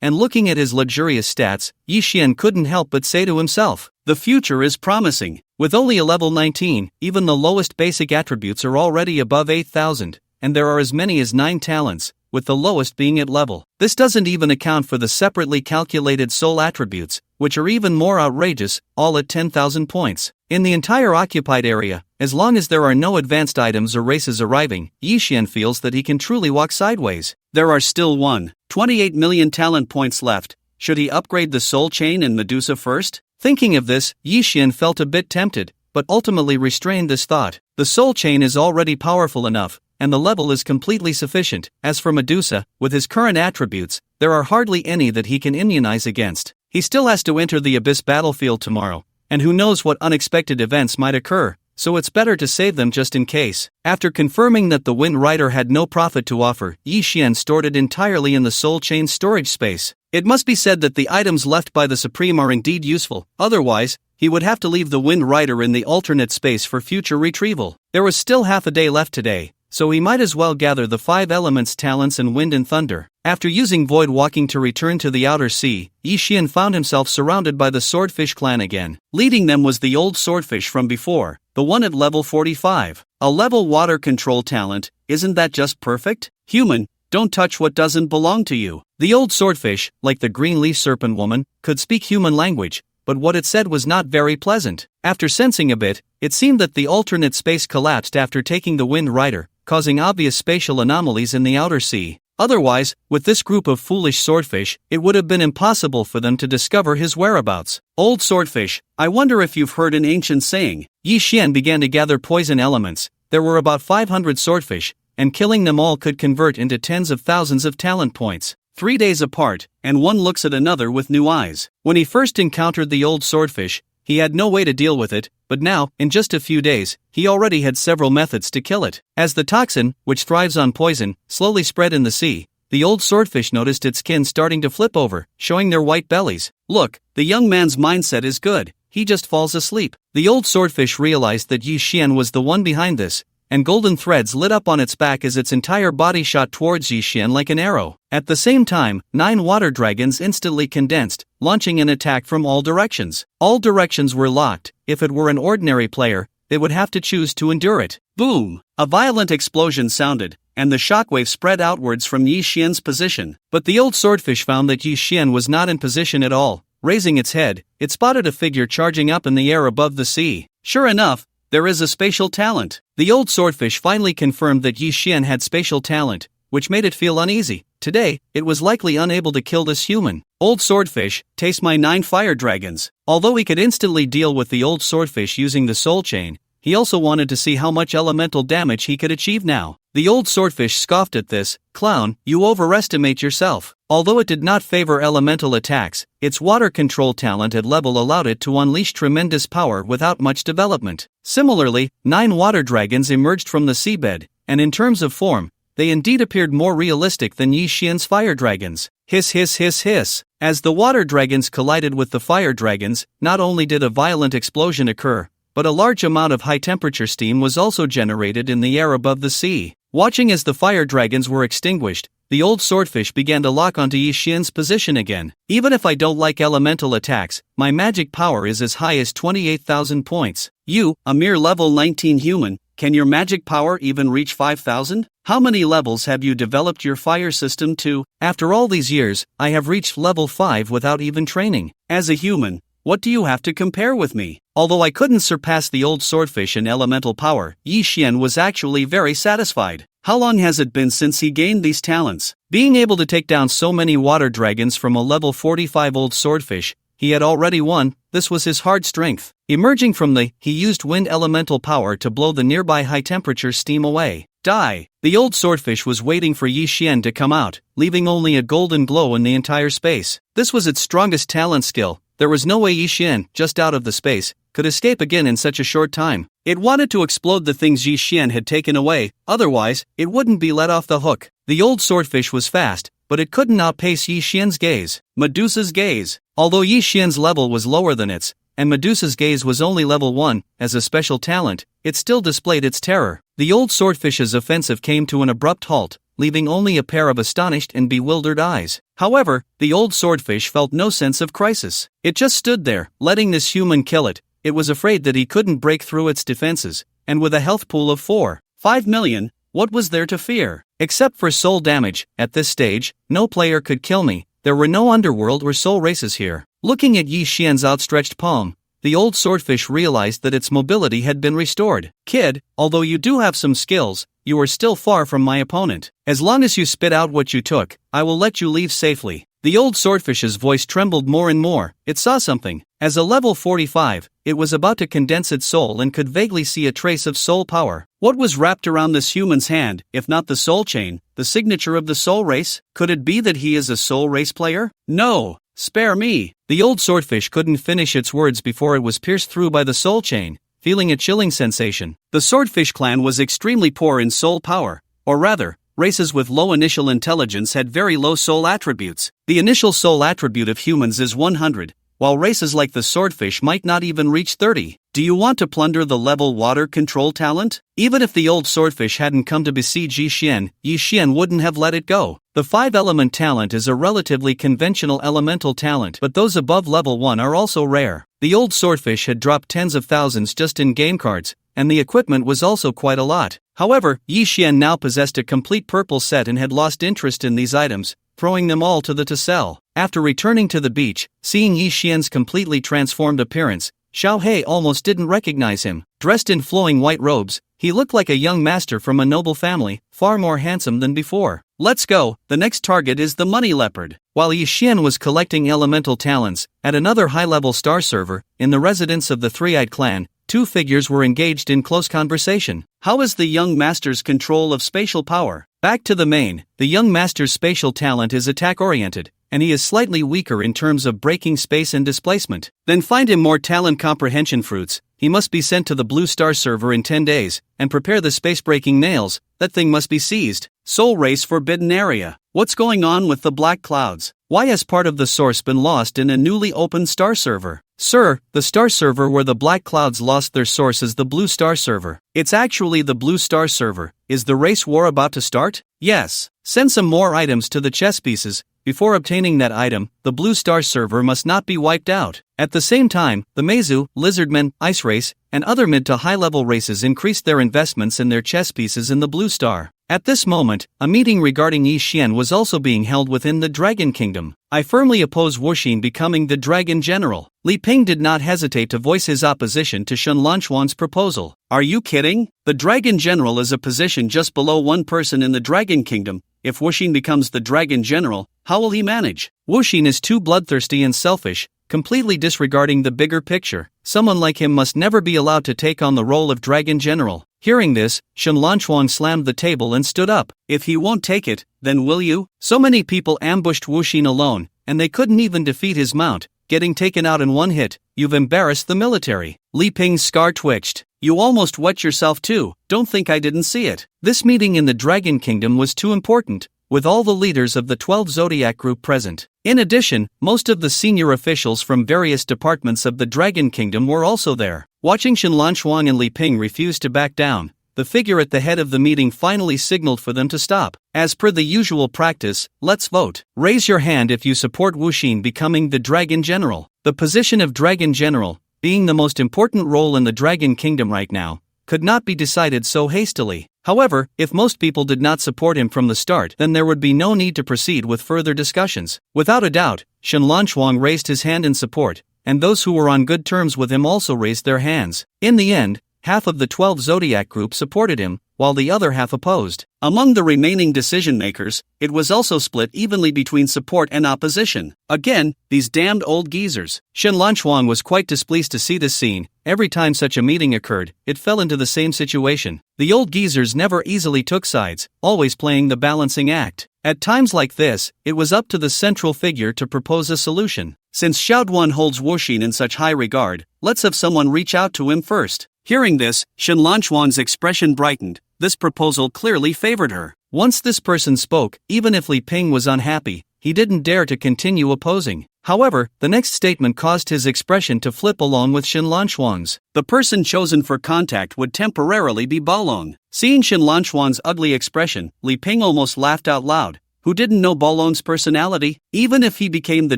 and looking at his luxurious stats, Yi Xian couldn't help but say to himself, the future is promising. With only a level 19, even the lowest basic attributes are already above 8,000, and there are as many as 9 talents, with the lowest being at level. This doesn't even account for the separately calculated soul attributes, which are even more outrageous, all at 10,000 points. In the entire occupied area, as long as there are no advanced items or races arriving, Yi Xian feels that he can truly walk sideways. There are still 1.28 million talent points left. Should he upgrade the soul chain and Medusa first? Thinking of this, Yi Xian felt a bit tempted, but ultimately restrained this thought. The soul chain is already powerful enough, and the level is completely sufficient. As for Medusa, with his current attributes, there are hardly any that he can immunize against. He still has to enter the Abyss battlefield tomorrow, and who knows what unexpected events might occur, so it's better to save them just in case. After confirming that the Wind Rider had no profit to offer, Yi Xian stored it entirely in the soul chain storage space. It must be said that the items left by the Supreme are indeed useful, otherwise, he would have to leave the Wind Rider in the alternate space for future retrieval. There was still half a day left today, so he might as well gather the 5 elements talents in wind and thunder. After using void walking to return to the outer sea, Yi Xian found himself surrounded by the Swordfish clan again. Leading them was the old Swordfish from before, the one at level 45. A level water control talent, isn't that just perfect? Human, don't touch what doesn't belong to you. The old Swordfish, like the green leaf serpent woman, could speak human language, but what it said was not very pleasant. After sensing a bit, it seemed that the alternate space collapsed after taking the Wind Rider, causing obvious spatial anomalies in the outer sea. Otherwise, with this group of foolish swordfish, it would have been impossible for them to discover his whereabouts. Old Swordfish, I wonder if you've heard an ancient saying. Yi Xian began to gather poison elements. There were about 500 swordfish, and killing them all could convert into tens of thousands of talent points. 3 days apart, and one looks at another with new eyes. When he first encountered the old swordfish, he had no way to deal with it, but now, in just a few days, he already had several methods to kill it. As the toxin, which thrives on poison, slowly spread in the sea, the old swordfish noticed its skin starting to flip over, showing their white bellies. Look, the young man's mindset is good, he just falls asleep. The old swordfish realized that Yi Xian was the one behind this, and golden threads lit up on its back as its entire body shot towards Yi Xian like an arrow. At the same time, 9 water dragons instantly condensed, launching an attack from all directions. All directions were locked. If it were an ordinary player, they would have to choose to endure it. Boom! A violent explosion sounded, and the shockwave spread outwards from Yi Xian's position. But the old swordfish found that Yi Xian was not in position at all. Raising its head, it spotted a figure charging up in the air above the sea. Sure enough, there is a spatial talent. The old swordfish finally confirmed that Yi Xian had spatial talent, which made it feel uneasy. Today, it was likely unable to kill this human. Old swordfish, taste my 9 fire dragons. Although he could instantly deal with the old swordfish using the soul chain, he also wanted to see how much elemental damage he could achieve now. The old swordfish scoffed at this. Clown, you overestimate yourself. Although it did not favor elemental attacks, its water control talent at level allowed it to unleash tremendous power without much development. Similarly, 9 water dragons emerged from the seabed, and in terms of form, they indeed appeared more realistic than Yi Xian's fire dragons. Hiss hiss hiss hiss. As the water dragons collided with the fire dragons, not only did a violent explosion occur, but a large amount of high-temperature steam was also generated in the air above the sea. Watching as the fire dragons were extinguished, the old swordfish began to lock onto Yi Xian's position again. Even if I don't like elemental attacks, my magic power is as high as 28,000 points. You, a mere level 19 human, can your magic power even reach 5,000? How many levels have you developed your fire system to? After all these years, I have reached level 5 without even training. As a human, what do you have to compare with me? Although I couldn't surpass the old swordfish in elemental power, Yi Xian was actually very satisfied. How long has it been since he gained these talents? Being able to take down so many water dragons from a level 45 old swordfish, he had already won. This was his hard strength. Emerging from he used wind elemental power to blow the nearby high-temperature steam away. Die! The old swordfish was waiting for Yi Xian to come out, leaving only a golden glow in the entire space. This was its strongest talent skill. There was no way Yi Xian, just out of the space, could escape again in such a short time. It wanted to explode the things Yi Xian had taken away, otherwise, it wouldn't be let off the hook. The old swordfish was fast, but it couldn't outpace Yi Xian's gaze. Medusa's gaze. Although Yi Xian's level was lower than its, and Medusa's gaze was only level 1, as a special talent, it still displayed its terror. The old swordfish's offensive came to an abrupt halt, leaving only a pair of astonished and bewildered eyes. However, the old swordfish felt no sense of crisis. It just stood there, letting this human kill it. It was afraid that he couldn't break through its defenses, and with a health pool of 4.5 million, what was there to fear? Except for soul damage, at this stage, no player could kill me. There were no underworld or soul races here. Looking at Yi Xian's outstretched palm, the old swordfish realized that its mobility had been restored. Kid, although you do have some skills, you are still far from my opponent. As long as you spit out what you took, I will let you leave safely. The old swordfish's voice trembled more and more. It saw something. As a level 45, it was about to condense its soul and could vaguely see a trace of soul power. What was wrapped around this human's hand, if not the soul chain, the signature of the soul race? Could it be that he is a soul race player? No! Spare me! The old swordfish couldn't finish its words before it was pierced through by the soul chain, feeling a chilling sensation. The swordfish clan was extremely poor in soul power, or rather, races with low initial intelligence had very low soul attributes. The initial soul attribute of humans is 100, while races like the swordfish might not even reach 30. Do you want to plunder the level water control talent? Even if the old swordfish hadn't come to besiege Yi Xian wouldn't have let it go. The 5-element talent is a relatively conventional elemental talent, but those above level 1 are also rare. The old swordfish had dropped tens of thousands just in game cards, and the equipment was also quite a lot. However, Yi Xian now possessed a complete purple set and had lost interest in these items, throwing them all to the sell. After returning to the beach, seeing Yi Xian's completely transformed appearance, Xiao Hei almost didn't recognize him. Dressed in flowing white robes, he looked like a young master from a noble family, far more handsome than before. Let's go, the next target is the money leopard. While Yi Xian was collecting elemental talents, at another high-level star server, in the residence of the Three-Eyed Clan, two figures were engaged in close conversation. How is the young master's control of spatial power? Back to the main, the young master's spatial talent is attack-oriented, and he is slightly weaker in terms of breaking space and displacement. Then find him more talent comprehension fruits. He must be sent to the Blue Star server in 10 days, and prepare the space-breaking nails. That thing must be seized. Soul Race Forbidden Area. What's going on with the black clouds? Why has part of the source been lost in a newly opened star server? Sir, the star server where the black clouds lost their source is the Blue Star server. It's actually the Blue Star server. Is the race war about to start? Yes. Send some more items to the chess pieces. Before obtaining that item, the Blue Star server must not be wiped out. At the same time, the Meizu, Lizardmen, Ice Race, and other mid to high-level races increased their investments in their chess pieces in the Blue Star. At this moment, a meeting regarding Yi Xian was also being held within the Dragon Kingdom. I firmly oppose Wuxin becoming the Dragon General. Li Ping did not hesitate to voice his opposition to Shen Lanchuan's proposal. Are you kidding? The Dragon General is a position just below one person in the Dragon Kingdom. If Wuxin becomes the Dragon General, how will he manage? Wuxin is too bloodthirsty and selfish, completely disregarding the bigger picture. Someone like him must never be allowed to take on the role of Dragon General. Hearing this, Shen Lanchuan slammed the table and stood up. If he won't take it, then will you? So many people ambushed Wuxin alone, and they couldn't even defeat his mount, getting taken out in one hit. You've embarrassed the military. Li Ping's scar twitched. You almost wet yourself too. Don't think I didn't see it. This meeting in the Dragon Kingdom was too important, with all the leaders of the 12 Zodiac group present. In addition, most of the senior officials from various departments of the Dragon Kingdom were also there. Watching Shen Lanchuan and Li Ping refuse to back down, the figure at the head of the meeting finally signaled for them to stop. As per the usual practice, let's vote. Raise your hand if you support Wuxin becoming the Dragon General. The position of Dragon General, being the most important role in the Dragon Kingdom right now, could not be decided so hastily. However, if most people did not support him from the start, then there would be no need to proceed with further discussions. Without a doubt, Shen Lanchuan raised his hand in support, and those who were on good terms with him also raised their hands. In the end, half of the 12 Zodiac group supported him, while the other half opposed. Among the remaining decision-makers, it was also split evenly between support and opposition. Again, these damned old geezers. Shen Lanchuan was quite displeased to see this scene. Every time such a meeting occurred, it fell into the same situation. The old geezers never easily took sides, always playing the balancing act. At times like this, it was up to the central figure to propose a solution. Since Xiaoduan holds Wuxin in such high regard, let's have someone reach out to him first. Hearing this, Shen Lanchuan's expression brightened. This proposal clearly favored her. Once this person spoke, even if Li Ping was unhappy, he didn't dare to continue opposing. However, the next statement caused his expression to flip along with Shen Lanchuan's. The person chosen for contact would temporarily be Balong. Seeing Shen Lanchuan's ugly expression, Li Ping almost laughed out loud. Who didn't know Balong's personality? Even if he became the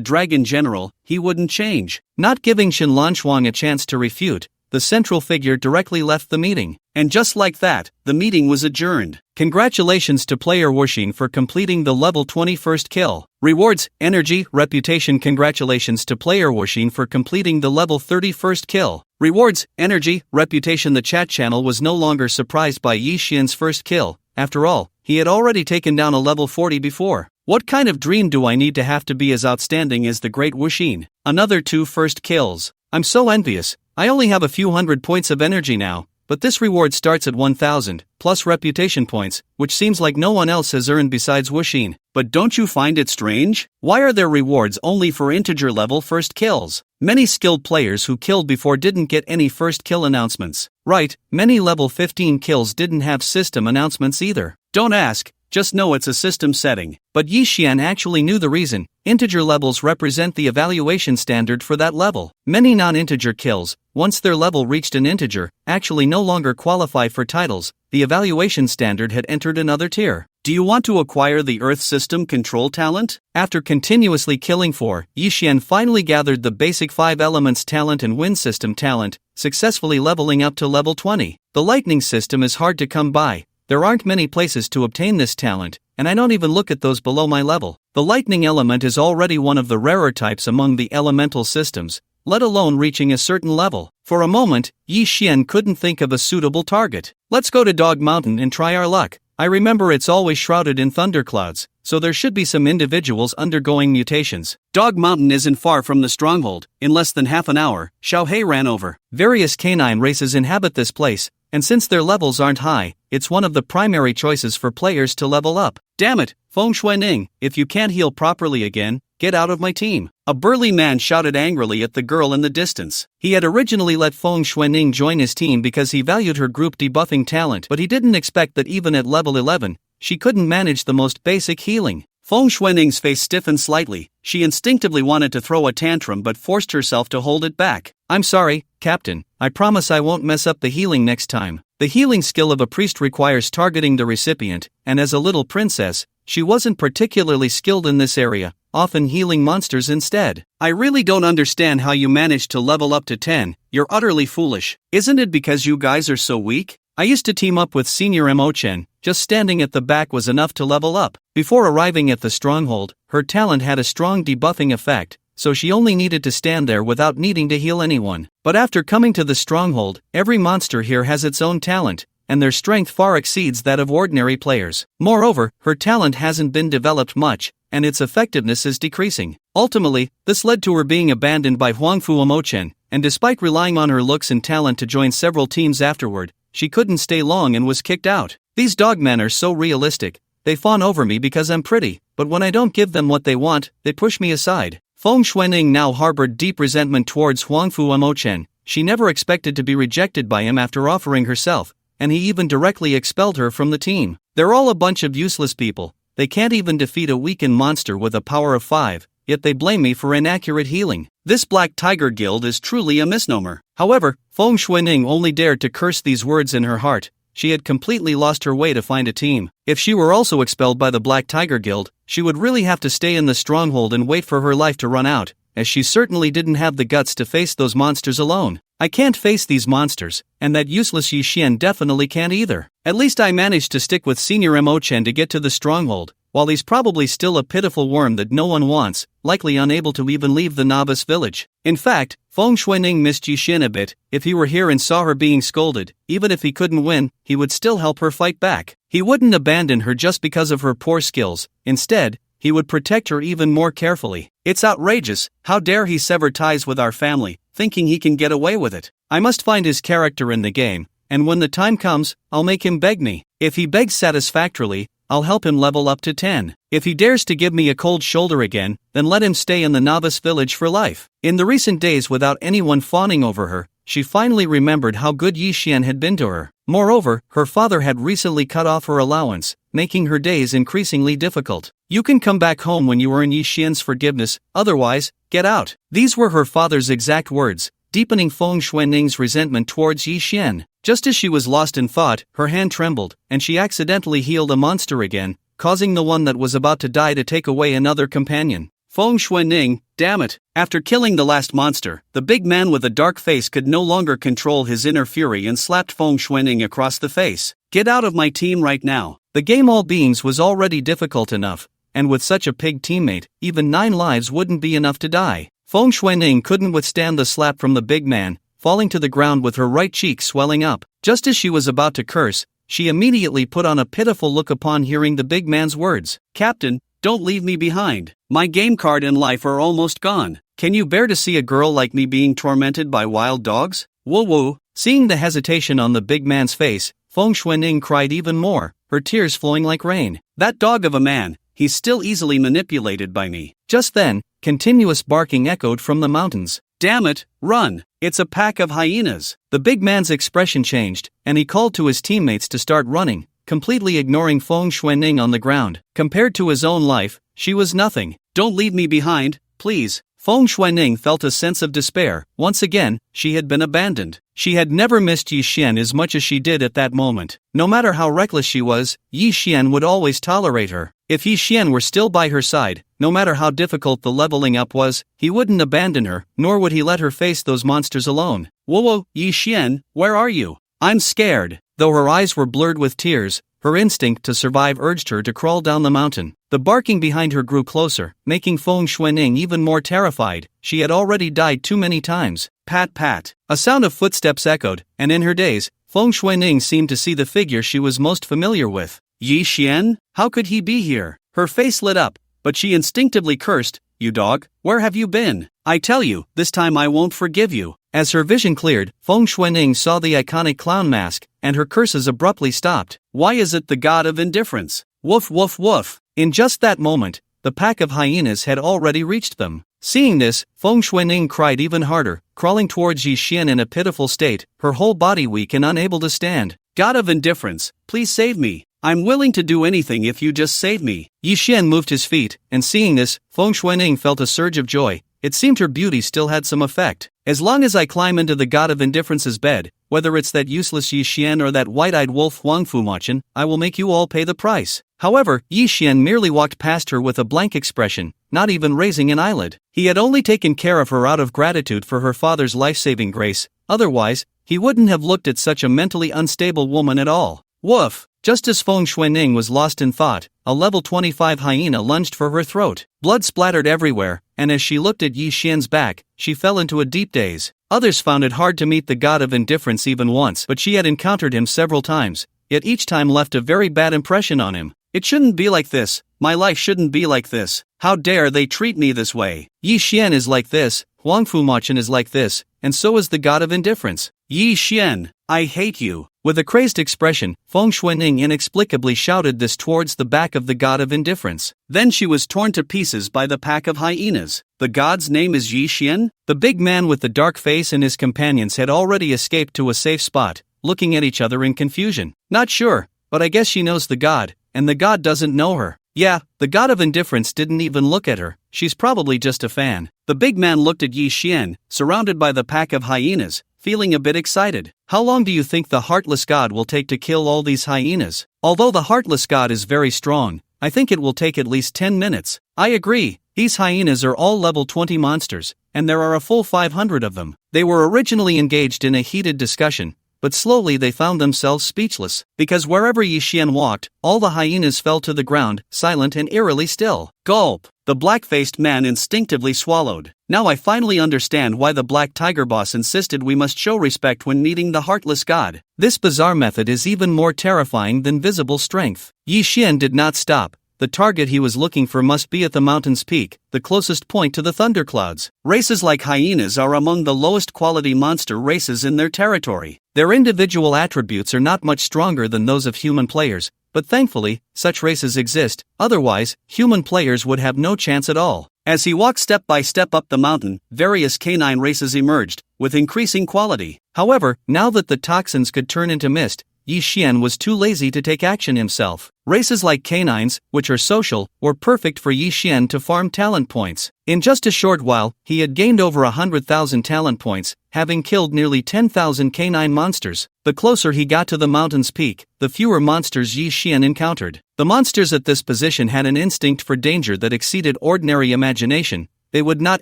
Dragon General, he wouldn't change. Not giving Shen Lanchuan a chance to refute, the central figure directly left the meeting. And just like that, the meeting was adjourned. Congratulations to player Wuxin for completing the level 21st kill. Rewards, energy, reputation. Congratulations to player Wuxin for completing the level 31st kill. Rewards, energy, reputation. The chat channel was no longer surprised by Yi Xian's first kill. After all, he had already taken down a level 40 before. What kind of dream do I need to have to be as outstanding as the great Wuxin? Another 2 first kills. I'm so envious. I only have a few hundred points of energy now, but this reward starts at 1000, plus reputation points, which seems like no one else has earned besides Wuxin. But don't you find it strange? Why are there rewards only for integer level first kills? Many skilled players who killed before didn't get any first kill announcements. Right, many level 15 kills didn't have system announcements either. Don't ask, just know it's a system setting. But Yi Xian actually knew the reason. Integer levels represent the evaluation standard for that level. Many non-integer kills, once their level reached an integer, actually no longer qualify for titles. The evaluation standard had entered another tier. Do you want to acquire the Earth System Control talent? After continuously killing 4, Yi Xian finally gathered the basic 5 elements talent and wind system talent, successfully leveling up to level 20. The lightning system is hard to come by. There aren't many places to obtain this talent, and I don't even look at those below my level. The lightning element is already one of the rarer types among the elemental systems, let alone reaching a certain level. For a moment, Yi Xian couldn't think of a suitable target. Let's go to Dog Mountain and try our luck. I remember it's always shrouded in thunderclouds, so there should be some individuals undergoing mutations. Dog Mountain isn't far from the stronghold. In less than half an hour, Xiaohei ran over. Various canine races inhabit this place, and since their levels aren't high, it's one of the primary choices for players to level up. Damn it, Feng Xuening, if you can't heal properly again, get out of my team. A burly man shouted angrily at the girl in the distance. He had originally let Feng Xuening join his team because he valued her group debuffing talent, but he didn't expect that even at level 11, she couldn't manage the most basic healing. Feng Xuening's face stiffened slightly. She instinctively wanted to throw a tantrum but forced herself to hold it back. I'm sorry, Captain. I promise I won't mess up the healing next time. The healing skill of a priest requires targeting the recipient, and as a little princess, she wasn't particularly skilled in this area, often healing monsters instead. I really don't understand how you managed to level up to 10, you're utterly foolish. Isn't it because you guys are so weak? I used to team up with Senior Mo-chen, just standing at the back was enough to level up. Before arriving at the stronghold, her talent had a strong debuffing effect, so she only needed to stand there without needing to heal anyone. But after coming to the stronghold, every monster here has its own talent, and their strength far exceeds that of ordinary players. Moreover, her talent hasn't been developed much, and its effectiveness is decreasing. Ultimately, this led to her being abandoned by Huangfu Mo-chen, and despite relying on her looks and talent to join several teams afterward, she couldn't stay long and was kicked out. These dogmen are so realistic. They fawn over me because I'm pretty, but when I don't give them what they want, they push me aside. Feng Xuening now harbored deep resentment towards Huangfu Mo-chen. She never expected to be rejected by him after offering herself, and he even directly expelled her from the team. They're all a bunch of useless people. They can't even defeat a weakened monster with a power of 5, yet they blame me for inaccurate healing. This Black Tiger Guild is truly a misnomer. However, Feng Xuening only dared to curse these words in her heart. She had completely lost her way to find a team. If she were also expelled by the Black Tiger Guild, she would really have to stay in the stronghold and wait for her life to run out, as she certainly didn't have the guts to face those monsters alone. I can't face these monsters, and that useless Yi Xian definitely can't either. At least I managed to stick with Senior Mo-chen to get to the stronghold, while he's probably still a pitiful worm that no one wants, likely unable to even leave the novice village. In fact, Feng Xuening missed Yi Xian a bit. If he were here and saw her being scolded, even if he couldn't win, he would still help her fight back. He wouldn't abandon her just because of her poor skills. Instead, he would protect her even more carefully. It's outrageous. How dare he sever ties with our family, thinking he can get away with it. I must find his character in the game, and when the time comes, I'll make him beg me. If he begs satisfactorily, I'll help him level up to 10. If he dares to give me a cold shoulder again, then let him stay in the novice village for life. In the recent days without anyone fawning over her, she finally remembered how good Yi Xian had been to her. Moreover, her father had recently cut off her allowance, making her days increasingly difficult. You can come back home when you earn Yi Xian's forgiveness, otherwise, get out. These were her father's exact words, deepening Feng Xuening's resentment towards Yi Xian. Just as she was lost in thought, her hand trembled, and she accidentally healed a monster again, causing the one that was about to die to take away another companion. Feng Xuening, damn it. After killing the last monster, the big man with a dark face could no longer control his inner fury and slapped Feng Xuening across the face. Get out of my team right now. The game All Beings was already difficult enough, and with such a pig teammate, even 9 lives wouldn't be enough to die. Feng Xuening couldn't withstand the slap from the big man, falling to the ground with her right cheek swelling up. Just as she was about to curse, she immediately put on a pitiful look upon hearing the big man's words. Captain, don't leave me behind. My game card and life are almost gone. Can you bear to see a girl like me being tormented by wild dogs? Whoa whoa. Seeing the hesitation on the big man's face, Feng Xuening cried even more, her tears flowing like rain. That dog of a man, he's still easily manipulated by me. Just then, continuous barking echoed from the mountains. Damn it, run! It's a pack of hyenas. The big man's expression changed, and he called to his teammates to start running, completely ignoring Feng Xuanning on the ground. Compared to his own life, she was nothing. Don't leave me behind, please. Feng Xuanning felt a sense of despair. Once again, she had been abandoned. She had never missed Yi Xian as much as she did at that moment. No matter how reckless she was, Yi Xian would always tolerate her. If Yi Xian were still by her side, no matter how difficult the leveling up was, he wouldn't abandon her, nor would he let her face those monsters alone. Whoa, Yi Xian, where are you? I'm scared. Though her eyes were blurred with tears, her instinct to survive urged her to crawl down the mountain. The barking behind her grew closer, making Feng Xuanning even more terrified. She had already died too many times. Pat pat. A sound of footsteps echoed, and in her daze, Feng Xuanning seemed to see the figure she was most familiar with. Yi Xian? How could he be here? Her face lit up, but she instinctively cursed. You dog, where have you been? I tell you, this time I won't forgive you. As her vision cleared, Feng Xuanning saw the iconic clown mask, and her curses abruptly stopped. Why is it the god of indifference? Woof woof woof. In just that moment, the pack of hyenas had already reached them. Seeing this, Feng Xuanning cried even harder, crawling towards Yi Xian in a pitiful state, her whole body weak and unable to stand. God of indifference, please save me. I'm willing to do anything if you just save me. Yi Xian moved his feet, and seeing this, Feng Xuanning felt a surge of joy. It seemed her beauty still had some effect. As long as I climb into the god of indifference's bed, whether it's that useless Yi Xian or that white-eyed wolf Huang Fumachin, I will make you all pay the price. However, Yi Xian merely walked past her with a blank expression, not even raising an eyelid. He had only taken care of her out of gratitude for her father's life-saving grace. Otherwise, he wouldn't have looked at such a mentally unstable woman at all. Woof! Just as Feng Xuanning was lost in thought, a level 25 hyena lunged for her throat. Blood splattered everywhere, and as she looked at Yi Xian's back, she fell into a deep daze. Others found it hard to meet the god of indifference even once, but she had encountered him several times, yet each time left a very bad impression on him. It shouldn't be like this. My life shouldn't be like this. How dare they treat me this way? Yi Xian is like this, Huang Fumachin is like this, and so is the god of indifference. Yi Xian, I hate you. With a crazed expression, Feng Xuanning inexplicably shouted this towards the back of the god of indifference. Then she was torn to pieces by the pack of hyenas. The god's name is Yi Xian? The big man with the dark face and his companions had already escaped to a safe spot, looking at each other in confusion. Not sure, but I guess she knows the god, and the god doesn't know her. Yeah, the god of indifference didn't even look at her. She's probably just a fan. The big man looked at Yi Xian, surrounded by the pack of hyenas, feeling a bit excited. How long do you think the heartless god will take to kill all these hyenas? Although the heartless god is very strong, I think it will take at least 10 minutes. I agree. These hyenas are all level 20 monsters, and there are a full 500 of them. They were originally engaged in a heated discussion, but slowly they found themselves speechless, because wherever Yi Xian walked, all the hyenas fell to the ground, silent and eerily still. Gulp! The black-faced man instinctively swallowed. Now I finally understand why the Black Tiger boss insisted we must show respect when meeting the heartless god. This bizarre method is even more terrifying than visible strength. Yi Xian did not stop. The target he was looking for must be at the mountain's peak, the closest point to the thunderclouds. Races like hyenas are among the lowest quality monster races in their territory. Their individual attributes are not much stronger than those of human players, but thankfully, such races exist, otherwise, human players would have no chance at all. As he walked step by step up the mountain, various canine races emerged, with increasing quality. However, now that the toxins could turn into mist, Yi Xian was too lazy to take action himself. Races like canines, which are social, were perfect for Yi Xian to farm talent points. In just a short while, he had gained over 100,000 talent points, having killed nearly 10,000 canine monsters. The closer he got to the mountain's peak, the fewer monsters Yi Xian encountered. The monsters at this position had an instinct for danger that exceeded ordinary imagination. They would not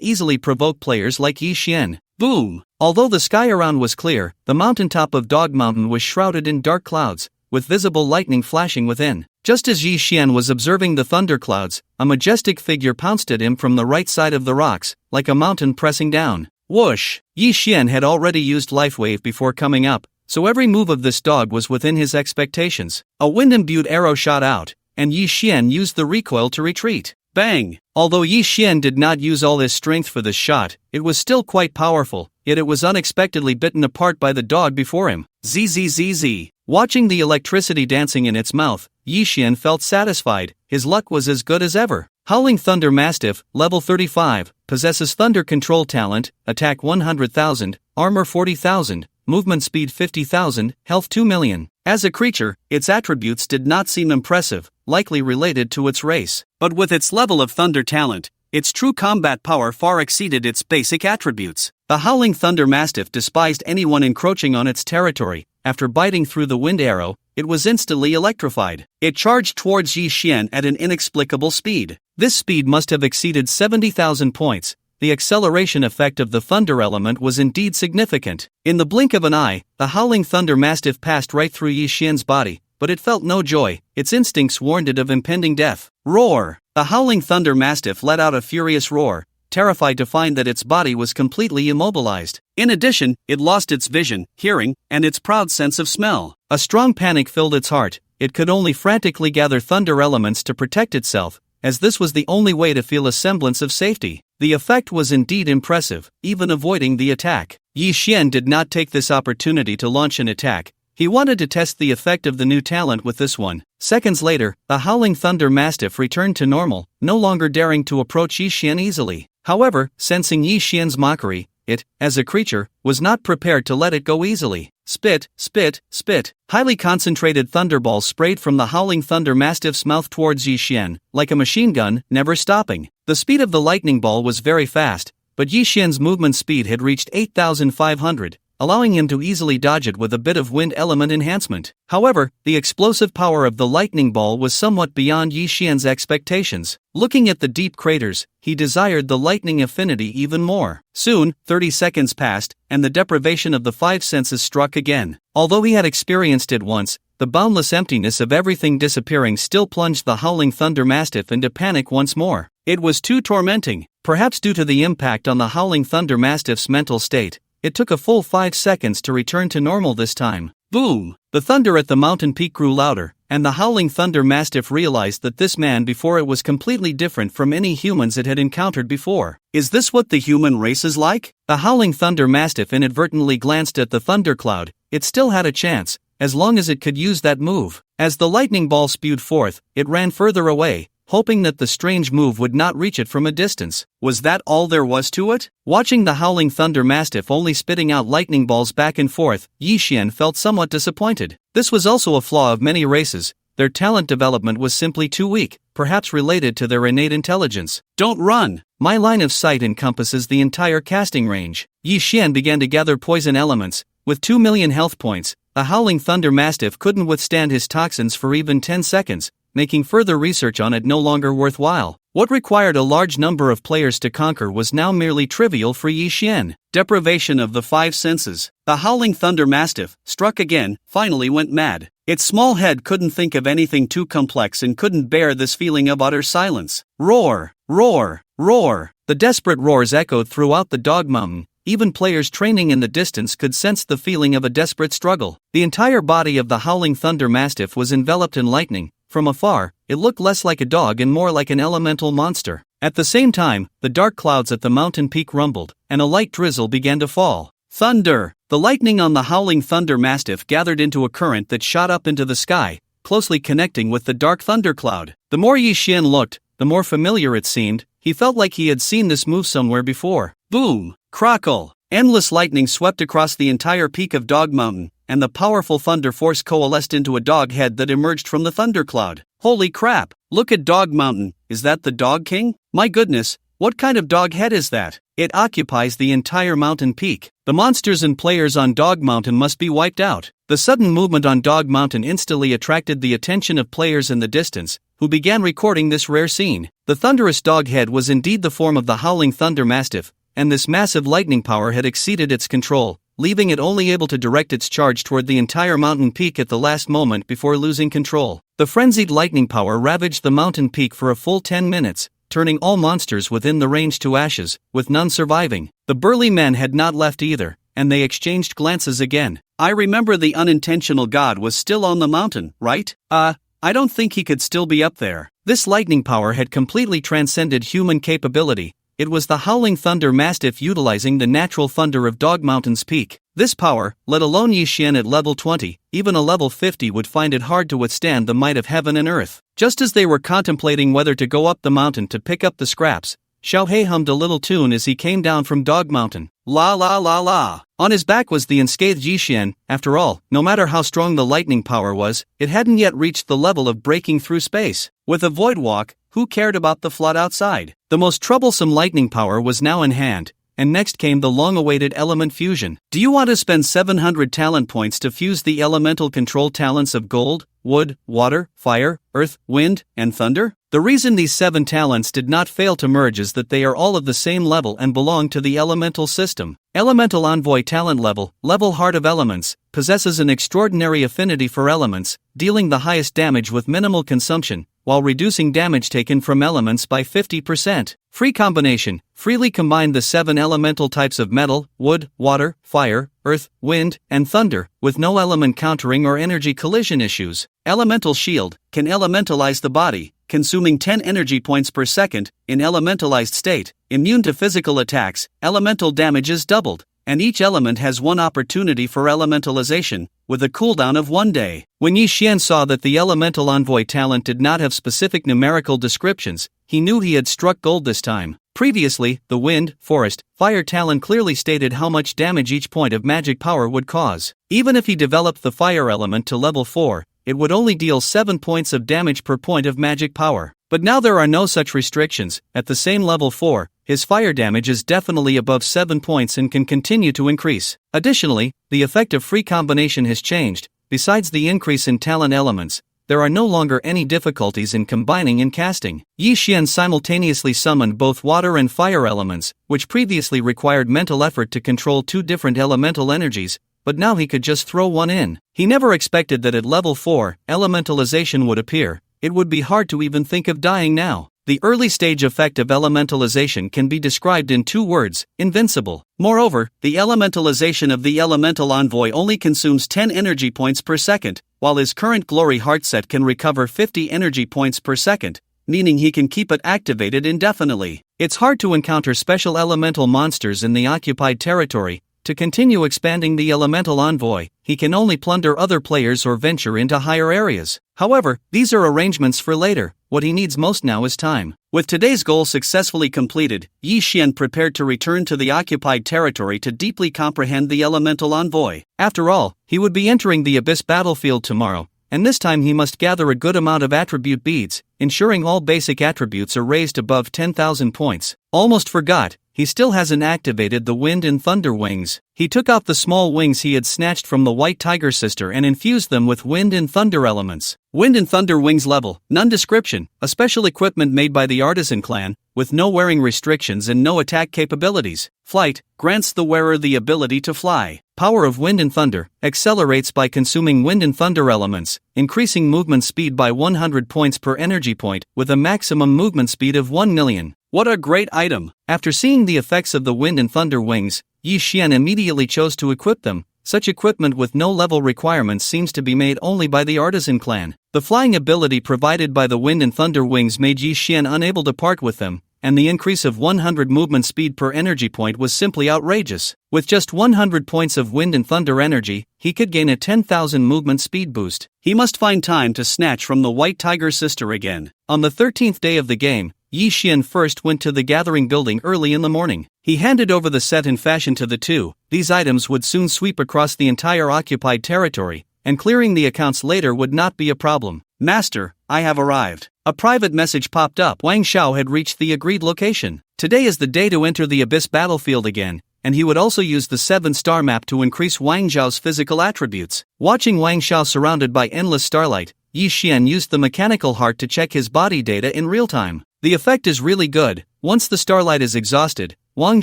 easily provoke players like Yi Xian. Boom! Although the sky around was clear, the mountaintop of Dog Mountain was shrouded in dark clouds, with visible lightning flashing within. Just as Yi Xian was observing the thunderclouds, a majestic figure pounced at him from the right side of the rocks, like a mountain pressing down. Whoosh! Yi Xian had already used Life Wave before coming up, so every move of this dog was within his expectations. A wind-imbued arrow shot out, and Yi Xian used the recoil to retreat. Bang! Although Yi Xian did not use all his strength for this shot, it was still quite powerful, yet it was unexpectedly bitten apart by the dog before him. Zzz. Watching the electricity dancing in its mouth, Yi Xian felt satisfied. His luck was as good as ever. Howling Thunder Mastiff, level 35, possesses Thunder Control talent, attack 100,000, armor 40,000, movement speed 50,000, health 2 million. As a creature, its attributes did not seem impressive, likely related to its race. But with its level of thunder talent, its true combat power far exceeded its basic attributes. The Howling Thunder Mastiff despised anyone encroaching on its territory. After biting through the wind arrow, it was instantly electrified. It charged towards Yi Xian at an inexplicable speed. This speed must have exceeded 70,000 points. The acceleration effect of the thunder element was indeed significant. In the blink of an eye, the Howling Thunder Mastiff passed right through Yi Xian's body, but it felt no joy. Its instincts warned it of impending death. Roar! The Howling Thunder Mastiff let out a furious roar, terrified to find that its body was completely immobilized. In addition, it lost its vision, hearing, and its proud sense of smell. A strong panic filled its heart. It could only frantically gather thunder elements to protect itself, as this was the only way to feel a semblance of safety. The effect was indeed impressive, even avoiding the attack. Yi Xian did not take this opportunity to launch an attack. He wanted to test the effect of the new talent with this one. Seconds later, the Howling Thunder Mastiff returned to normal, no longer daring to approach Yi Xian easily. However, sensing Yi Xian's mockery, it, as a creature, was not prepared to let it go easily. Spit, spit, spit. Highly concentrated thunderballs sprayed from the Howling Thunder Mastiff's mouth towards Yi Xian, like a machine gun, never stopping. The speed of the lightning ball was very fast, but Yi Xian's movement speed had reached 8,500, allowing him to easily dodge it with a bit of wind element enhancement. However, the explosive power of the lightning ball was somewhat beyond Yi Xian's expectations. Looking at the deep craters, he desired the lightning affinity even more. Soon, 30 seconds passed, and the deprivation of the five senses struck again. Although he had experienced it once, the boundless emptiness of everything disappearing still plunged the Howling Thunder Mastiff into panic once more. It was too tormenting. Perhaps due to the impact on the Howling Thunder Mastiff's mental state, it took a full 5 seconds to return to normal this time. Boom! The thunder at the mountain peak grew louder, and the Howling Thunder Mastiff realized that this man before it was completely different from any humans it had encountered before. Is this what the human race is like? The Howling Thunder Mastiff inadvertently glanced at the thundercloud. It still had a chance, as long as it could use that move. As the lightning ball spewed forth, it ran further away, hoping that the strange move would not reach it from a distance. Was that all there was to it? Watching the Howling Thunder Mastiff only spitting out lightning balls back and forth, Yi Xian felt somewhat disappointed. This was also a flaw of many races. Their talent development was simply too weak, perhaps related to their innate intelligence. Don't run! My line of sight encompasses the entire casting range. Yi Xian began to gather poison elements. With 2 million health points, the Howling Thunder Mastiff couldn't withstand his toxins for even 10 seconds. Making further research on it no longer worthwhile. What required a large number of players to conquer was now merely trivial for Yi Xian. Deprivation of the five senses. The Howling Thunder Mastiff, struck again, finally went mad. Its small head couldn't think of anything too complex and couldn't bear this feeling of utter silence. Roar! Roar! Roar! The desperate roars echoed throughout the Dog Mountain. Even players training in the distance could sense the feeling of a desperate struggle. The entire body of the Howling Thunder Mastiff was enveloped in lightning. From afar, it looked less like a dog and more like an elemental monster. At the same time, the dark clouds at the mountain peak rumbled, and a light drizzle began to fall. Thunder! The lightning on the Howling Thunder Mastiff gathered into a current that shot up into the sky, closely connecting with the dark thundercloud. The more Yi Xian looked, the more familiar it seemed. He felt like he had seen this move somewhere before. Boom! Crackle! Endless lightning swept across the entire peak of Dog Mountain, and the powerful thunder force coalesced into a dog head that emerged from the thundercloud. Holy crap! Look at Dog Mountain. Is that the Dog King? My goodness, what kind of dog head is that? It occupies the entire mountain peak. The monsters and players on Dog Mountain must be wiped out. The sudden movement on Dog Mountain instantly attracted the attention of players in the distance, who began recording this rare scene. The thunderous dog head was indeed the form of the Howling Thunder Mastiff, and this massive lightning power had exceeded its control, leaving it only able to direct its charge toward the entire mountain peak at the last moment before losing control. The frenzied lightning power ravaged the mountain peak for a full 10 minutes, turning all monsters within the range to ashes, with none surviving. The burly men had not left either, and they exchanged glances again. I remember the unintentional god was still on the mountain, right? I don't think he could still be up there. This lightning power had completely transcended human capability. It was the Howling Thunder Mastiff utilizing the natural thunder of Dog Mountain's peak. This power, let alone Yi Xian at level 20, even a level 50 would find it hard to withstand the might of heaven and earth. Just as they were contemplating whether to go up the mountain to pick up the scraps, Xiaohei hummed a little tune as he came down from Dog Mountain. La la la la. On his back was the unscathed Yixian. After all, no matter how strong the lightning power was, it hadn't yet reached the level of breaking through space. With a void walk, who cared about the flood outside? The most troublesome lightning power was now in hand, and next came the long-awaited element fusion. Do you want to spend 700 talent points to fuse the elemental control talents of gold, wood, water, fire, earth, wind, and thunder? The reason these 7 talents did not fail to merge is that they are all of the same level and belong to the elemental system. Elemental Envoy Talent Level Heart of Elements, possesses an extraordinary affinity for elements, dealing the highest damage with minimal consumption, while reducing damage taken from elements by 50%. Free Combination, freely combine the 7 elemental types of metal, wood, water, fire, earth, wind, and thunder, with no element countering or energy collision issues. Elemental Shield, can elementalize the body, consuming 10 energy points per second, in elementalized state, immune to physical attacks, elemental damage is doubled, and each element has 1 opportunity for elementalization, with a cooldown of 1 day. When Yi Xian saw that the Elemental Envoy talent did not have specific numerical descriptions, he knew he had struck gold this time. Previously, the Wind, Forest, Fire talent clearly stated how much damage each point of magic power would cause. Even if he developed the Fire element to level 4, it would only deal 7 points of damage per point of magic power. But now there are no such restrictions. At the same level 4, his fire damage is definitely above 7 points and can continue to increase. Additionally, the effect of free combination has changed. Besides the increase in talent elements, there are no longer any difficulties in combining and casting. Yi Xian simultaneously summoned both water and fire elements, which previously required mental effort to control 2 different elemental energies, but now he could just throw one in. He never expected that at level 4, elementalization would appear. It would be hard to even think of dying now. The early stage effect of elementalization can be described in 2 words, invincible. Moreover, the elementalization of the Elemental Envoy only consumes 10 energy points per second, while his current Glory Heart set can recover 50 energy points per second, meaning he can keep it activated indefinitely. It's hard to encounter special elemental monsters in the occupied territory. To continue expanding the Elemental Envoy, he can only plunder other players or venture into higher areas. However, these are arrangements for later. What he needs most now is time. With today's goal successfully completed, Yi Xian prepared to return to the occupied territory to deeply comprehend the Elemental Envoy. After all, he would be entering the Abyss battlefield tomorrow, and this time he must gather a good amount of attribute beads, ensuring all basic attributes are raised above 10,000 points. Almost forgot, he still hasn't activated the Wind and Thunder wings. He took out the small wings he had snatched from the White Tiger Sister and infused them with Wind and Thunder elements. Wind and Thunder wings level, none description, a special equipment made by the Artisan clan, with no wearing restrictions and no attack capabilities. Flight, grants the wearer the ability to fly. Power of Wind and Thunder, accelerates by consuming Wind and Thunder elements, increasing movement speed by 100 points per energy point, with a maximum movement speed of 1 million. What a great item! After seeing the effects of the Wind and Thunder wings, Yi Xian immediately chose to equip them. Such equipment with no level requirements seems to be made only by the Artisan clan. The flying ability provided by the Wind and Thunder wings made Yi Xian unable to part with them, and the increase of 100 movement speed per energy point was simply outrageous. With just 100 points of Wind and Thunder energy, he could gain a 10,000 movement speed boost. He must find time to snatch from the White Tiger Sister again. On the 13th day of the game, Yi Xian first went to the gathering building early in the morning. He handed over the set in fashion to the 2. These items would soon sweep across the entire occupied territory, and clearing the accounts later would not be a problem. Master, I have arrived. A private message popped up. Wang Xiao had reached the agreed location. Today is the day to enter the Abyss battlefield again, and he would also use the 7-star map to increase Wang Xiao's physical attributes. Watching Wang Xiao surrounded by endless starlight, Yi Xian used the mechanical heart to check his body data in real time. The effect is really good. Once the starlight is exhausted, Wang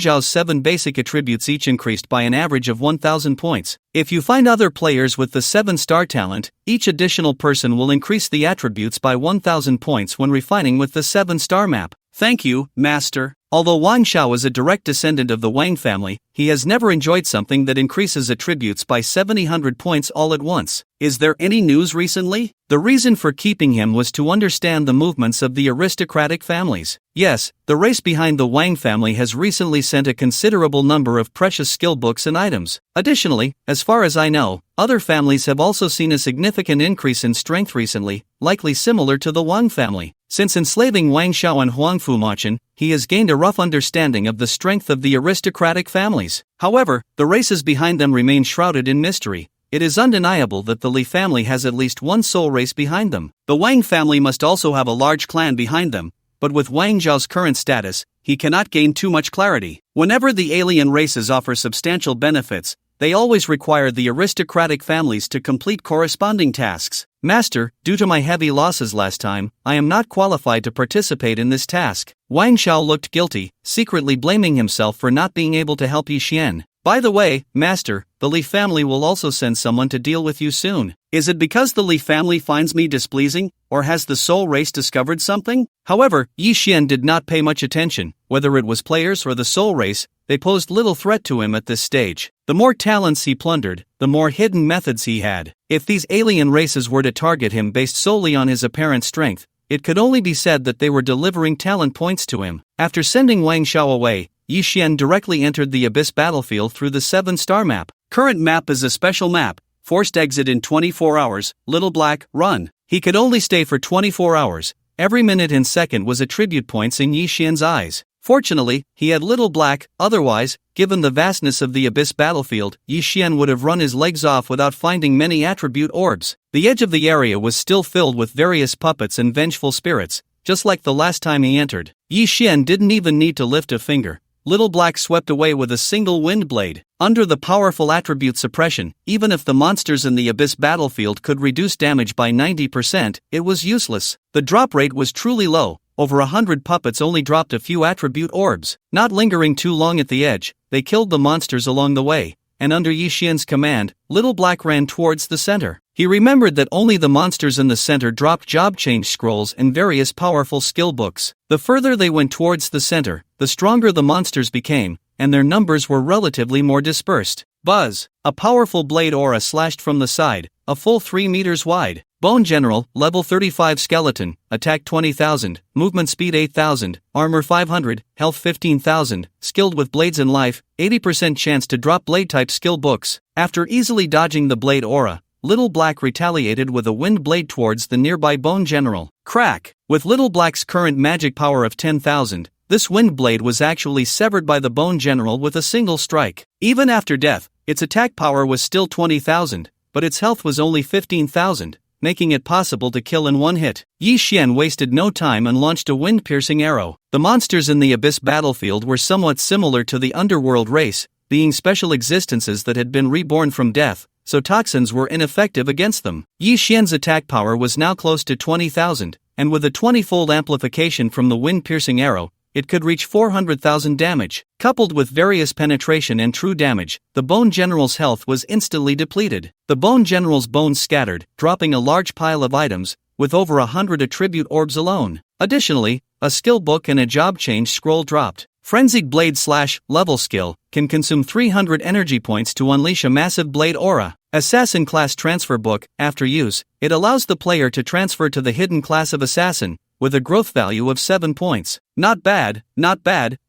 Zhao's 7 basic attributes each increased by an average of 1,000 points. If you find other players with the 7-star talent, each additional person will increase the attributes by 1,000 points when refining with the 7-star map. Thank you, Master. Although Wang Xiao is a direct descendant of the Wang family, he has never enjoyed something that increases attributes by 700 points all at once. Is there any news recently? The reason for keeping him was to understand the movements of the aristocratic families. Yes, the race behind the Wang family has recently sent a considerable number of precious skill books and items. Additionally, as far as I know, other families have also seen a significant increase in strength recently, likely similar to the Wang family. Since enslaving Wang Xiao and Huang Fumachan, he has gained a rough understanding of the strength of the aristocratic families. However, the races behind them remain shrouded in mystery. It is undeniable that the Li family has at least one soul race behind them. The Wang family must also have a large clan behind them, but with Wang Zhao's current status, he cannot gain too much clarity. Whenever the alien races offer substantial benefits, they always require the aristocratic families to complete corresponding tasks. Master, due to my heavy losses last time, I am not qualified to participate in this task. Wang Xiao looked guilty, secretly blaming himself for not being able to help Yi Xian. By the way, Master, the Li family will also send someone to deal with you soon. Is it because the Li family finds me displeasing, or has the soul race discovered something? However, Yi Xian did not pay much attention. Whether it was players or the soul race, they posed little threat to him at this stage. The more talents he plundered, the more hidden methods he had. If these alien races were to target him based solely on his apparent strength, it could only be said that they were delivering talent points to him. After sending Wang Xiao away, Yi Xian directly entered the Abyss battlefield through the 7-star map. Current map is a special map. Forced exit in 24 hours, Little Black, run. He could only stay for 24 hours. Every minute and second was attribute points in Yi Xian's eyes. Fortunately, he had Little Black, otherwise, given the vastness of the Abyss battlefield, Yi Xian would have run his legs off without finding many attribute orbs. The edge of the area was still filled with various puppets and vengeful spirits, just like the last time he entered. Yi Xian didn't even need to lift a finger. Little Black swept away with a single wind blade. Under the powerful attribute suppression, even if the monsters in the Abyss battlefield could reduce damage by 90%, it was useless. The drop rate was truly low. Over 100 puppets only dropped a few attribute orbs. Not lingering too long at the edge, they killed the monsters along the way, and under Yi Xian's command, Little Black ran towards the center. He remembered that only the monsters in the center dropped job change scrolls and various powerful skill books. The further they went towards the center, the stronger the monsters became, and their numbers were relatively more dispersed. Buzz! A powerful blade aura slashed from the side, a full 3 meters wide. Bone General, level 35 skeleton, attack 20,000, movement speed 8,000, armor 500, health 15,000, skilled with blades and life, 80% chance to drop blade type skill books. After easily dodging the blade aura, Little Black retaliated with a wind blade towards the nearby Bone General. Crack! With Little Black's current magic power of 10,000, this wind blade was actually severed by the Bone General with a single strike. Even after death, its attack power was still 20,000, but its health was only 15,000. Making it possible to kill in one hit. Yi Xian wasted no time and launched a wind-piercing arrow. The monsters in the Abyss battlefield were somewhat similar to the underworld race, being special existences that had been reborn from death, so toxins were ineffective against them. Yi Xian's attack power was now close to 20,000, and with a 20-fold amplification from the wind-piercing arrow, it could reach 400,000 damage. Coupled with various penetration and true damage, the Bone General's health was instantly depleted. The Bone General's bones scattered, dropping a large pile of items, with over 100 attribute orbs alone. Additionally, a skill book and a job change scroll dropped. Frenzied Blade /level skill can consume 300 energy points to unleash a massive blade aura. Assassin class transfer book, after use, it allows the player to transfer to the hidden class of assassin, with a growth value of 7 points. Not bad,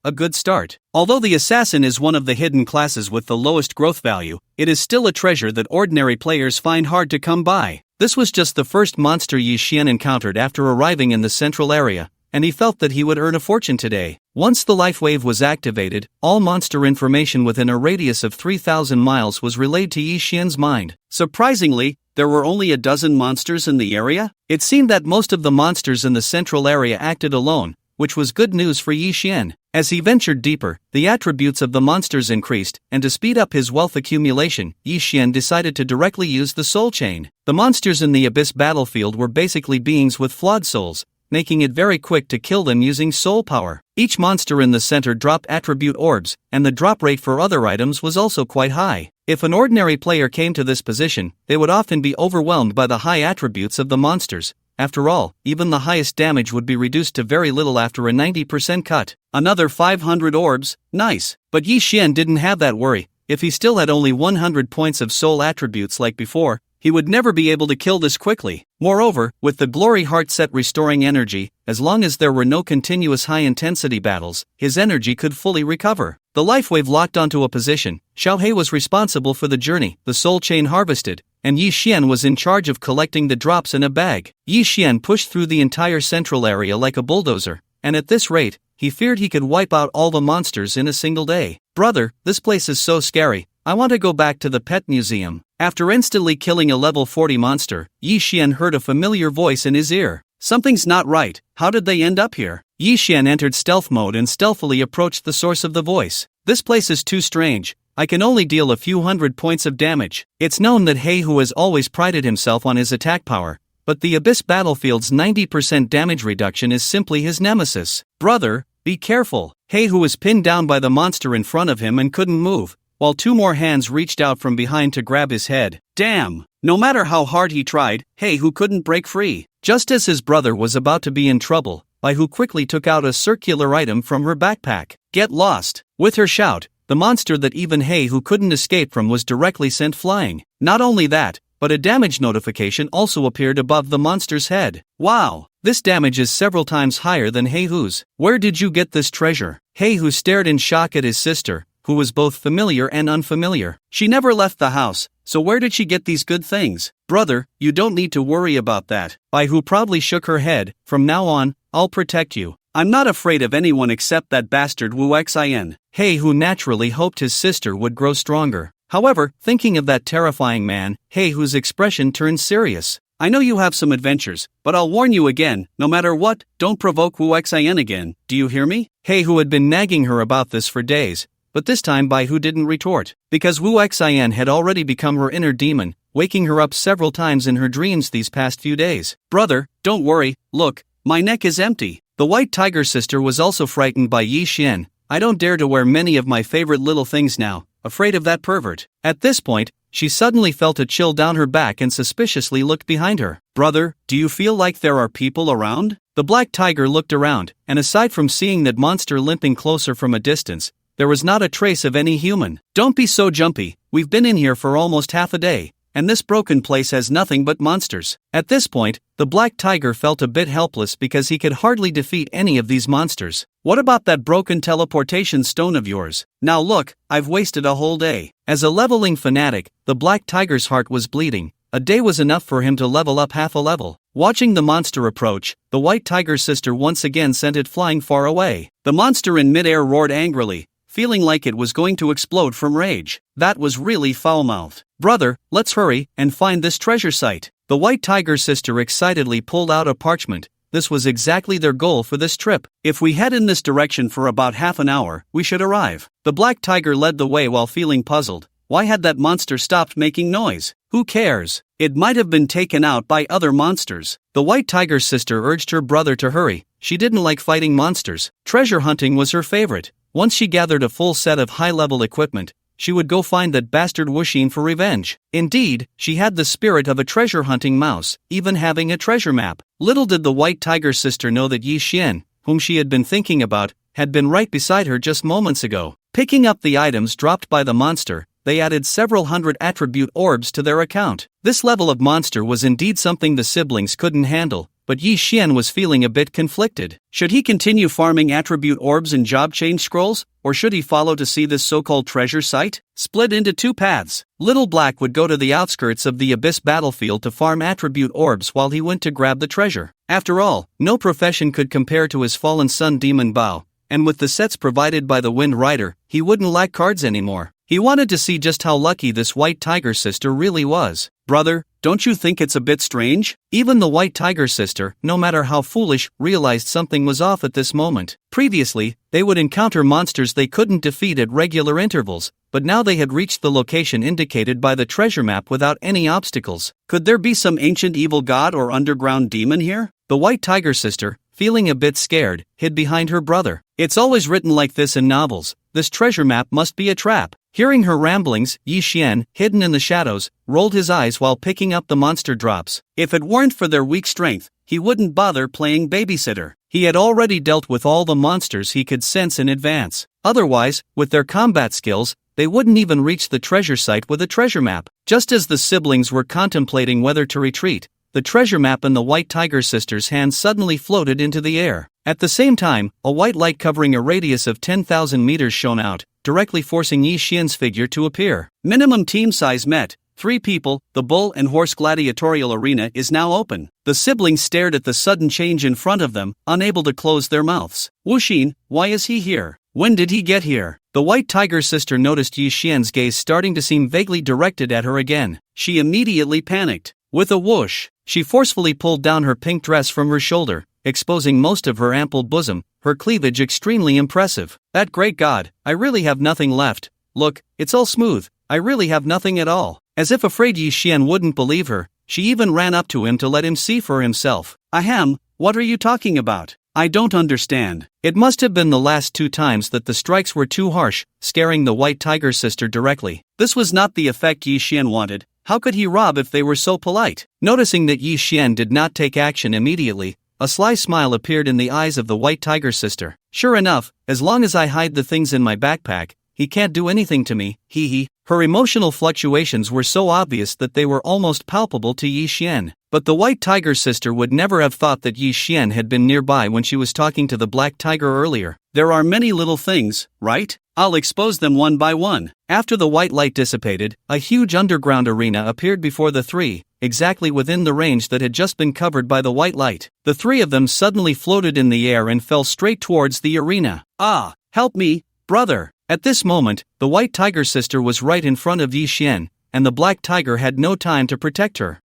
a good start. Although the assassin is one of the hidden classes with the lowest growth value, it is still a treasure that ordinary players find hard to come by. This was just the first monster Yi Xian encountered after arriving in the central area, and he felt that he would earn a fortune today. Once the life wave was activated, all monster information within a radius of 3,000 miles was relayed to Yi Xian's mind. Surprisingly, there were only a dozen monsters in the area? It seemed that most of the monsters in the central area acted alone, which was good news for Yi Xian. As he ventured deeper, the attributes of the monsters increased, and to speed up his wealth accumulation, Yi Xian decided to directly use the soul chain. The monsters in the Abyss battlefield were basically beings with flawed souls, making it very quick to kill them using soul power. Each monster in the center dropped attribute orbs, and the drop rate for other items was also quite high. If an ordinary player came to this position, they would often be overwhelmed by the high attributes of the monsters. After all, even the highest damage would be reduced to very little after a 90% cut. Another 500 orbs, nice. But Yi Xian didn't have that worry. If he still had only 100 points of soul attributes like before, he would never be able to kill this quickly. Moreover, with the Glory Heart set restoring energy, as long as there were no continuous high-intensity battles, his energy could fully recover. The life wave locked onto a position. Xiao He was responsible for the journey. The soul chain harvested. and Yi Xian was in charge of collecting the drops in a bag. Yi Xian pushed through the entire central area like a bulldozer, and at this rate, he feared he could wipe out all the monsters in a single day. Brother, this place is so scary, I want to go back to the pet museum. After instantly killing a level 40 monster, Yi Xian heard a familiar voice in his ear. Something's not right, how did they end up here? Yi Xian entered stealth mode and stealthily approached the source of the voice. This place is too strange. I can only deal a few hundred points of damage. It's known that Hu has always prided himself on his attack power, but the Abyss Battlefield's 90% damage reduction is simply his nemesis. Brother, be careful. Hu was pinned down by the monster in front of him and couldn't move, while two more hands reached out from behind to grab his head. Damn! No matter how hard he tried, Hu couldn't break free. Just as his brother was about to be in trouble, Hu quickly took out a circular item from her backpack. Get lost! With her shout, the monster that even Hu couldn't escape from was directly sent flying. Not only that, but a damage notification also appeared above the monster's head. Wow! This damage is several times higher than Hu's. Where did you get this treasure? Hu stared in shock at his sister, who was both familiar and unfamiliar. She never left the house, so where did she get these good things? Brother, you don't need to worry about that. Hu proudly shook her head. From now on, I'll protect you. I'm not afraid of anyone except that bastard Wu Xin. Hu naturally hoped his sister would grow stronger. However, thinking of that terrifying man, Hu's expression turned serious. I know you have some adventures, but I'll warn you again, no matter what, don't provoke Wu Xin again, do you hear me? Hu had been nagging her about this for days, but this time Hu didn't retort, because Wu Xin had already become her inner demon, waking her up several times in her dreams these past few days. Brother, don't worry, look, my neck is empty. The white tiger sister was also frightened by Yi Xian. I don't dare to wear many of my favorite little things now, afraid of that pervert. At this point, she suddenly felt a chill down her back and suspiciously looked behind her. Brother, do you feel like there are people around? The black tiger looked around, and aside from seeing that monster limping closer from a distance, there was not a trace of any human. Don't be so jumpy, we've been in here for almost half a day, and this broken place has nothing but monsters. At this point, the black tiger felt a bit helpless because he could hardly defeat any of these monsters. What about that broken teleportation stone of yours? Now look, I've wasted a whole day. As a leveling fanatic, the black tiger's heart was bleeding. A day was enough for him to level up half a level. Watching the monster approach, the white tiger's sister once again sent it flying far away. The monster in midair roared angrily, feeling like it was going to explode from rage. That was really foul-mouthed. Brother, let's hurry and find this treasure site. The white tiger's sister excitedly pulled out a parchment. This was exactly their goal for this trip. If we head in this direction for about half an hour, we should arrive. The black tiger led the way while feeling puzzled. Why had that monster stopped making noise? Who cares? It might have been taken out by other monsters. The white tiger's sister urged her brother to hurry. She didn't like fighting monsters. Treasure hunting was her favorite. Once she gathered a full set of high-level equipment, she would go find that bastard Wuxin for revenge. Indeed, she had the spirit of a treasure-hunting mouse, even having a treasure map. Little did the white tiger's sister know that Yi Xian, whom she had been thinking about, had been right beside her just moments ago. Picking up the items dropped by the monster, they added several hundred attribute orbs to their account. This level of monster was indeed something the siblings couldn't handle, but Yi Xian was feeling a bit conflicted. Should he continue farming attribute orbs and job change scrolls, or should he follow to see this so-called treasure site? Split into two paths. Little Black would go to the outskirts of the Abyss battlefield to farm attribute orbs while he went to grab the treasure. After all, no profession could compare to his fallen son Demon Bao, and with the sets provided by the Wind Rider, he wouldn't lack cards anymore. He wanted to see just how lucky this white tiger sister really was. Brother, don't you think it's a bit strange? Even the white tiger sister, no matter how foolish, realized something was off at this moment. Previously, they would encounter monsters they couldn't defeat at regular intervals, but now they had reached the location indicated by the treasure map without any obstacles. Could there be some ancient evil god or underground demon here? The white tiger sister, feeling a bit scared, hid behind her brother. It's always written like this in novels. This treasure map must be a trap. Hearing her ramblings, Yi Xian, hidden in the shadows, rolled his eyes while picking up the monster drops. If it weren't for their weak strength, he wouldn't bother playing babysitter. He had already dealt with all the monsters he could sense in advance. Otherwise, with their combat skills, they wouldn't even reach the treasure site with a treasure map. Just as the siblings were contemplating whether to retreat, the treasure map in the white tiger sister's hand suddenly floated into the air. At the same time, a white light covering a radius of 10,000 meters shone out, directly forcing Yi Xian's figure to appear. Minimum team size met. 3 people, the bull and horse gladiatorial arena is now open. The siblings stared at the sudden change in front of them, unable to close their mouths. Wuxin, why is he here? When did he get here? The white tiger sister noticed Yi Xian's gaze starting to seem vaguely directed at her again. She immediately panicked. With a whoosh, she forcefully pulled down her pink dress from her shoulder, exposing most of her ample bosom, her cleavage extremely impressive. That great God, I really have nothing left. Look, it's all smooth, I really have nothing at all. As if afraid Yi Xian wouldn't believe her, she even ran up to him to let him see for himself. Ahem, what are you talking about? I don't understand. It must have been the last 2 times that the strikes were too harsh, scaring the white tiger sister directly. This was not the effect Yi Xian wanted. How could he rob if they were so polite? Noticing that Yi Xian did not take action immediately, a sly smile appeared in the eyes of the white tiger sister. Sure enough, as long as I hide the things in my backpack, he can't do anything to me, hee hee. Her emotional fluctuations were so obvious that they were almost palpable to Yi Xian. But the white tiger sister would never have thought that Yi Xian had been nearby when she was talking to the black tiger earlier. There are many little things, right? I'll expose them one by one. After the white light dissipated, a huge underground arena appeared before the 3, exactly within the range that had just been covered by the white light. The 3 of them suddenly floated in the air and fell straight towards the arena. Ah, help me, brother! At this moment, the white tiger sister was right in front of Yi Xian, and the black tiger had no time to protect her.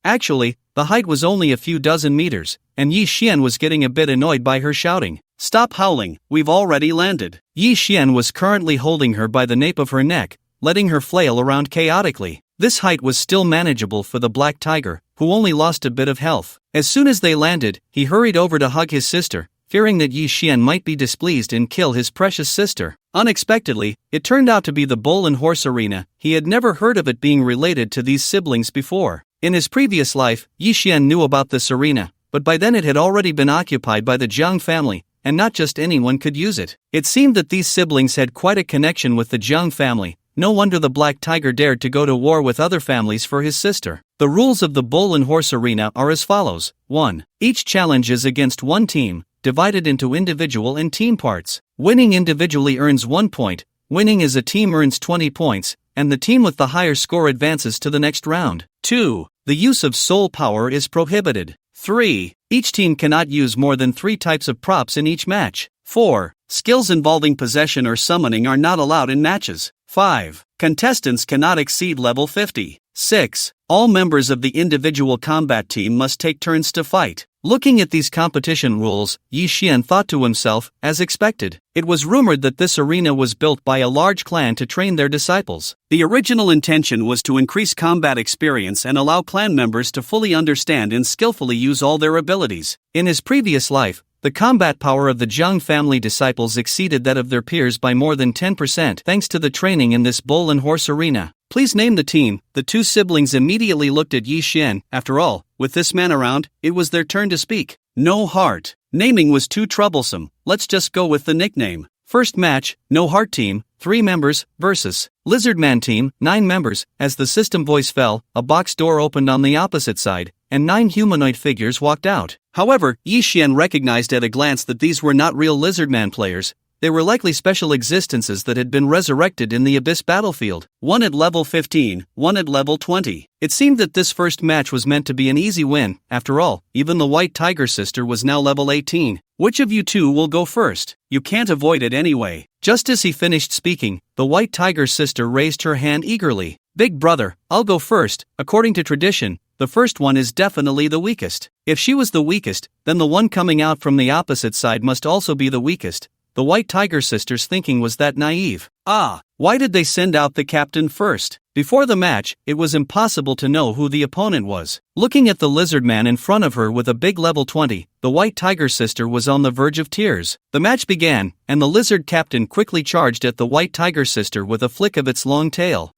Actually, the height was only a few dozen meters, and Yi Xian was getting a bit annoyed by her shouting. Stop howling, we've already landed. Yi Xian was currently holding her by the nape of her neck, letting her flail around chaotically. This height was still manageable for the black tiger, who only lost a bit of health. As soon as they landed, he hurried over to hug his sister, fearing that Yi Xian might be displeased and kill his precious sister. Unexpectedly, it turned out to be the bull and horse arena. He had never heard of it being related to these siblings before. In his previous life, Yi Xian knew about this arena, but by then it had already been occupied by the Jiang family, and not just anyone could use it. It seemed that these siblings had quite a connection with the Jiang family. No wonder the black tiger dared to go to war with other families for his sister. The rules of the bull and horse arena are as follows. 1. Each challenge is against one team, divided into individual and team parts. Winning individually earns 1 point, winning as a team earns 20 points, and the team with the higher score advances to the next round. 2. The use of soul power is prohibited. 3. Each team cannot use more than 3 types of props in each match. 4. Skills involving possession or summoning are not allowed in matches. 5. Contestants cannot exceed level 50. 6. All members of the individual combat team must take turns to fight. Looking at these competition rules, Yi Xian thought to himself, as expected. It was rumored that this arena was built by a large clan to train their disciples. The original intention was to increase combat experience and allow clan members to fully understand and skillfully use all their abilities. In his previous life, the combat power of the Jiang family disciples exceeded that of their peers by more than 10% thanks to the training in this bull and horse arena. Please name the team. The 2 siblings immediately looked at Yi Xian. After all, with this man around, it was their turn to speak. No heart. Naming was too troublesome. Let's just go with the nickname. First match, No Heart Team, 3 members, versus Lizardman Team, 9 members. As the system voice fell, a box door opened on the opposite side, and 9 humanoid figures walked out. However, Yi Xian recognized at a glance that these were not real Lizardman players. They were likely special existences that had been resurrected in the Abyss battlefield. One at level 15, one at level 20. It seemed that this first match was meant to be an easy win. After all, even the white tiger sister was now level 18. Which of you 2 will go first? You can't avoid it anyway. Just as he finished speaking, the white tiger sister raised her hand eagerly. Big brother, I'll go first. According to tradition, the first one is definitely the weakest. If she was the weakest, then the one coming out from the opposite side must also be the weakest. The white tiger sister's thinking was that naive. Why did they send out the captain first? Before the match, it was impossible to know who the opponent was. Looking at the lizard man in front of her with a big level 20, the white tiger sister was on the verge of tears. The match began, and the lizard captain quickly charged at the white tiger sister with a flick of its long tail.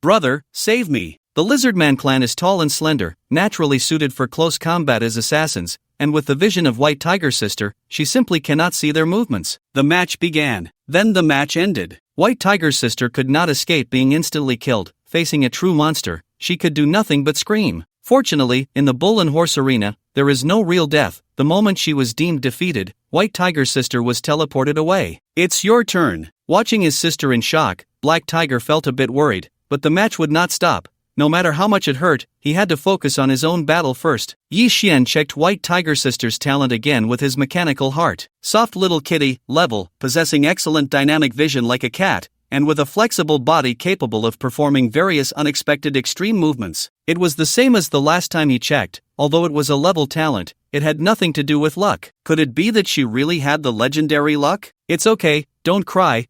Brother, save me. The lizard man clan is tall and slender, naturally suited for close combat as assassins, and with the vision of white tiger sister, she simply cannot see their movements. The match began. Then the match ended. White tiger sister could not escape being instantly killed. Facing a true monster, she could do nothing but scream. Fortunately, in the bull and horse arena, there is no real death. The moment she was deemed defeated, white tiger sister was teleported away. It's your turn. Watching his sister in shock, black tiger felt a bit worried. but the match would not stop. No matter how much it hurt, he had to focus on his own battle first. Yi Xian checked White Tiger Sister's talent again with his mechanical heart. Soft little kitty, level, possessing excellent dynamic vision like a cat, and with a flexible body capable of performing various unexpected extreme movements. It was the same as the last time he checked, although it was a level talent, it had nothing to do with luck. Could it be that she really had the legendary luck? It's okay, don't cry,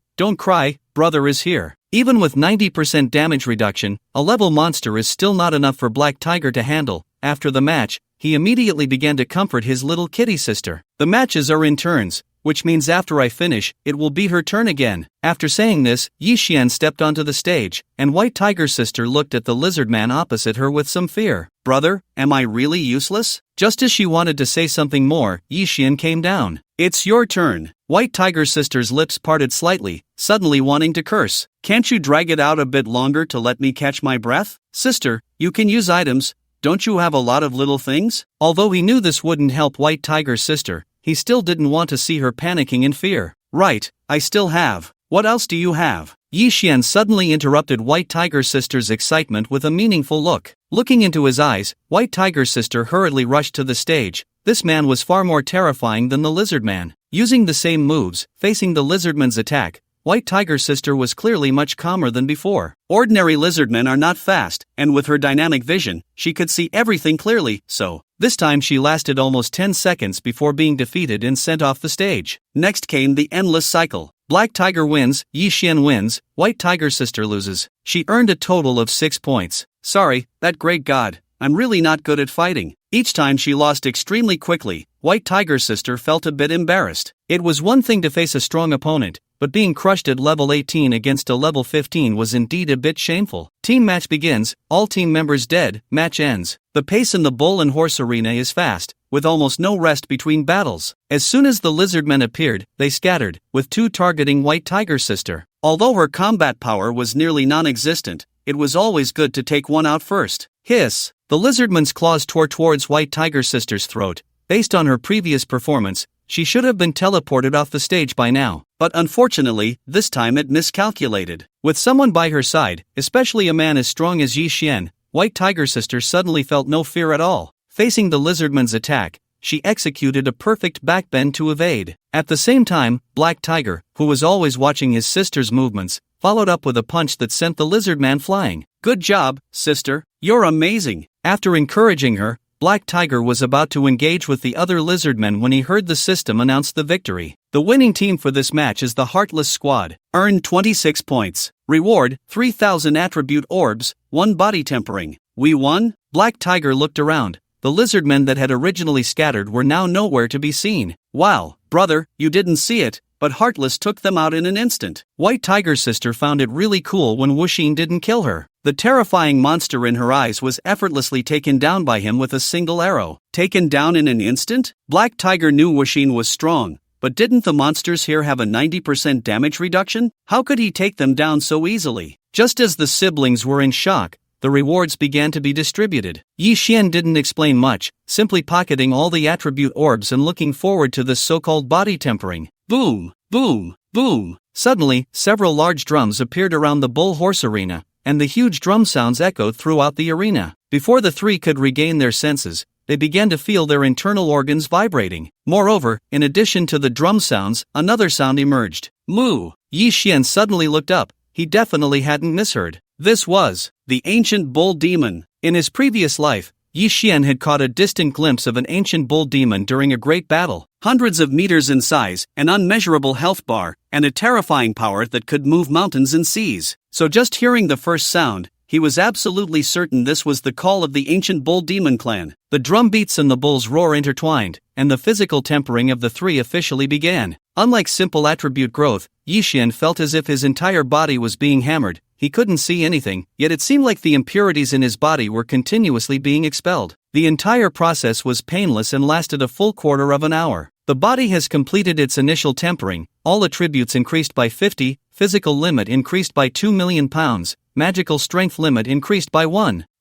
brother is here. Even with 90% damage reduction, a level monster is still not enough for Black Tiger to handle. After the match, he immediately began to comfort his little kitty sister. The matches are in turns, which means after I finish, it will be her turn again. After saying this, Yi Xian stepped onto the stage, and White Tiger's sister looked at the lizard man opposite her with some fear. Brother, am I really useless? Just as she wanted to say something more, Yi Xian came down. It's your turn. White Tiger's sister's lips parted slightly, suddenly wanting to curse. Can't you drag it out a bit longer to let me catch my breath? Sister, you can use items. Don't you have a lot of little things? Although he knew this wouldn't help White Tiger's sister, he still didn't want to see her panicking in fear. Right, I still have. What else do you have? Yi Xian suddenly interrupted White Tiger's sister's excitement with a meaningful look. Looking into his eyes, White Tiger's sister hurriedly rushed to the stage. This man was far more terrifying than the lizard man. Using the same moves, facing the lizardman's attack, White Tiger's sister was clearly much calmer than before. Ordinary lizardmen are not fast, and with her dynamic vision, she could see everything clearly, so this time she lasted almost 10 seconds before being defeated and sent off the stage. Next came the endless cycle. Black Tiger wins, Yi Xian wins, White Tiger's sister loses. She earned a total of 6 points. Sorry, that great god, I'm really not good at fighting. Each time she lost extremely quickly, White Tiger's sister felt a bit embarrassed. It was one thing to face a strong opponent, but being crushed at level 18 against a level 15 was indeed a bit shameful. Team match begins, all team members dead, match ends. The pace in the bull and horse arena is fast, with almost no rest between battles. As soon as the lizardmen appeared, they scattered, with 2 targeting White Tiger's sister. Although her combat power was nearly non-existent, it was always good to take one out first. Hiss! The lizardman's claws tore towards White Tiger's sister's throat. Based on her previous performance, she should have been teleported off the stage by now. But unfortunately, this time it miscalculated. With someone by her side, especially a man as strong as Yi Xian, White Tiger's sister suddenly felt no fear at all. Facing the lizardman's attack, she executed a perfect backbend to evade. At the same time, Black Tiger, who was always watching his sister's movements, followed up with a punch that sent the lizardman flying. Good job, sister, you're amazing. After encouraging her, Black Tiger was about to engage with the other lizardmen when he heard the system announce the victory. The winning team for this match is the Heartless Squad. Earned 26 points. Reward, 3,000 attribute orbs, 1 body tempering. We won? Black Tiger looked around. The lizardmen that had originally scattered were now nowhere to be seen. Wow, brother, you didn't see it, but Heartless took them out in an instant. White Tiger's sister found it really cool when Wuxin didn't kill her. The terrifying monster in her eyes was effortlessly taken down by him with a single arrow. Taken down in an instant? Black Tiger knew Wuxin was strong, but didn't the monsters here have a 90% damage reduction? How could he take them down so easily? Just as the siblings were in shock, the rewards began to be distributed. Yi Xian didn't explain much, simply pocketing all the attribute orbs and looking forward to this so-called body tempering. Boom, boom, boom. Suddenly, several large drums appeared around the bull-horse arena, and the huge drum sounds echoed throughout the arena. Before the three could regain their senses, they began to feel their internal organs vibrating. Moreover, in addition to the drum sounds, another sound emerged. Moo! Yi Xian suddenly looked up. He definitely hadn't misheard. This was the ancient bull demon. In his previous life, Yi Xian had caught a distant glimpse of an ancient bull demon during a great battle. Hundreds of meters in size, an unmeasurable health bar, and a terrifying power that could move mountains and seas. So just hearing the first sound, he was absolutely certain this was the call of the ancient bull demon clan. The drum beats and the bull's roar intertwined, and the physical tempering of the three officially began. Unlike simple attribute growth, Yi Xian felt as if his entire body was being hammered. He couldn't see anything, yet it seemed like the impurities in his body were continuously being expelled. The entire process was painless and lasted a full quarter of an hour. The body has completed its initial tempering, all attributes increased by 50, physical limit increased by 2 million pounds, magical strength limit increased by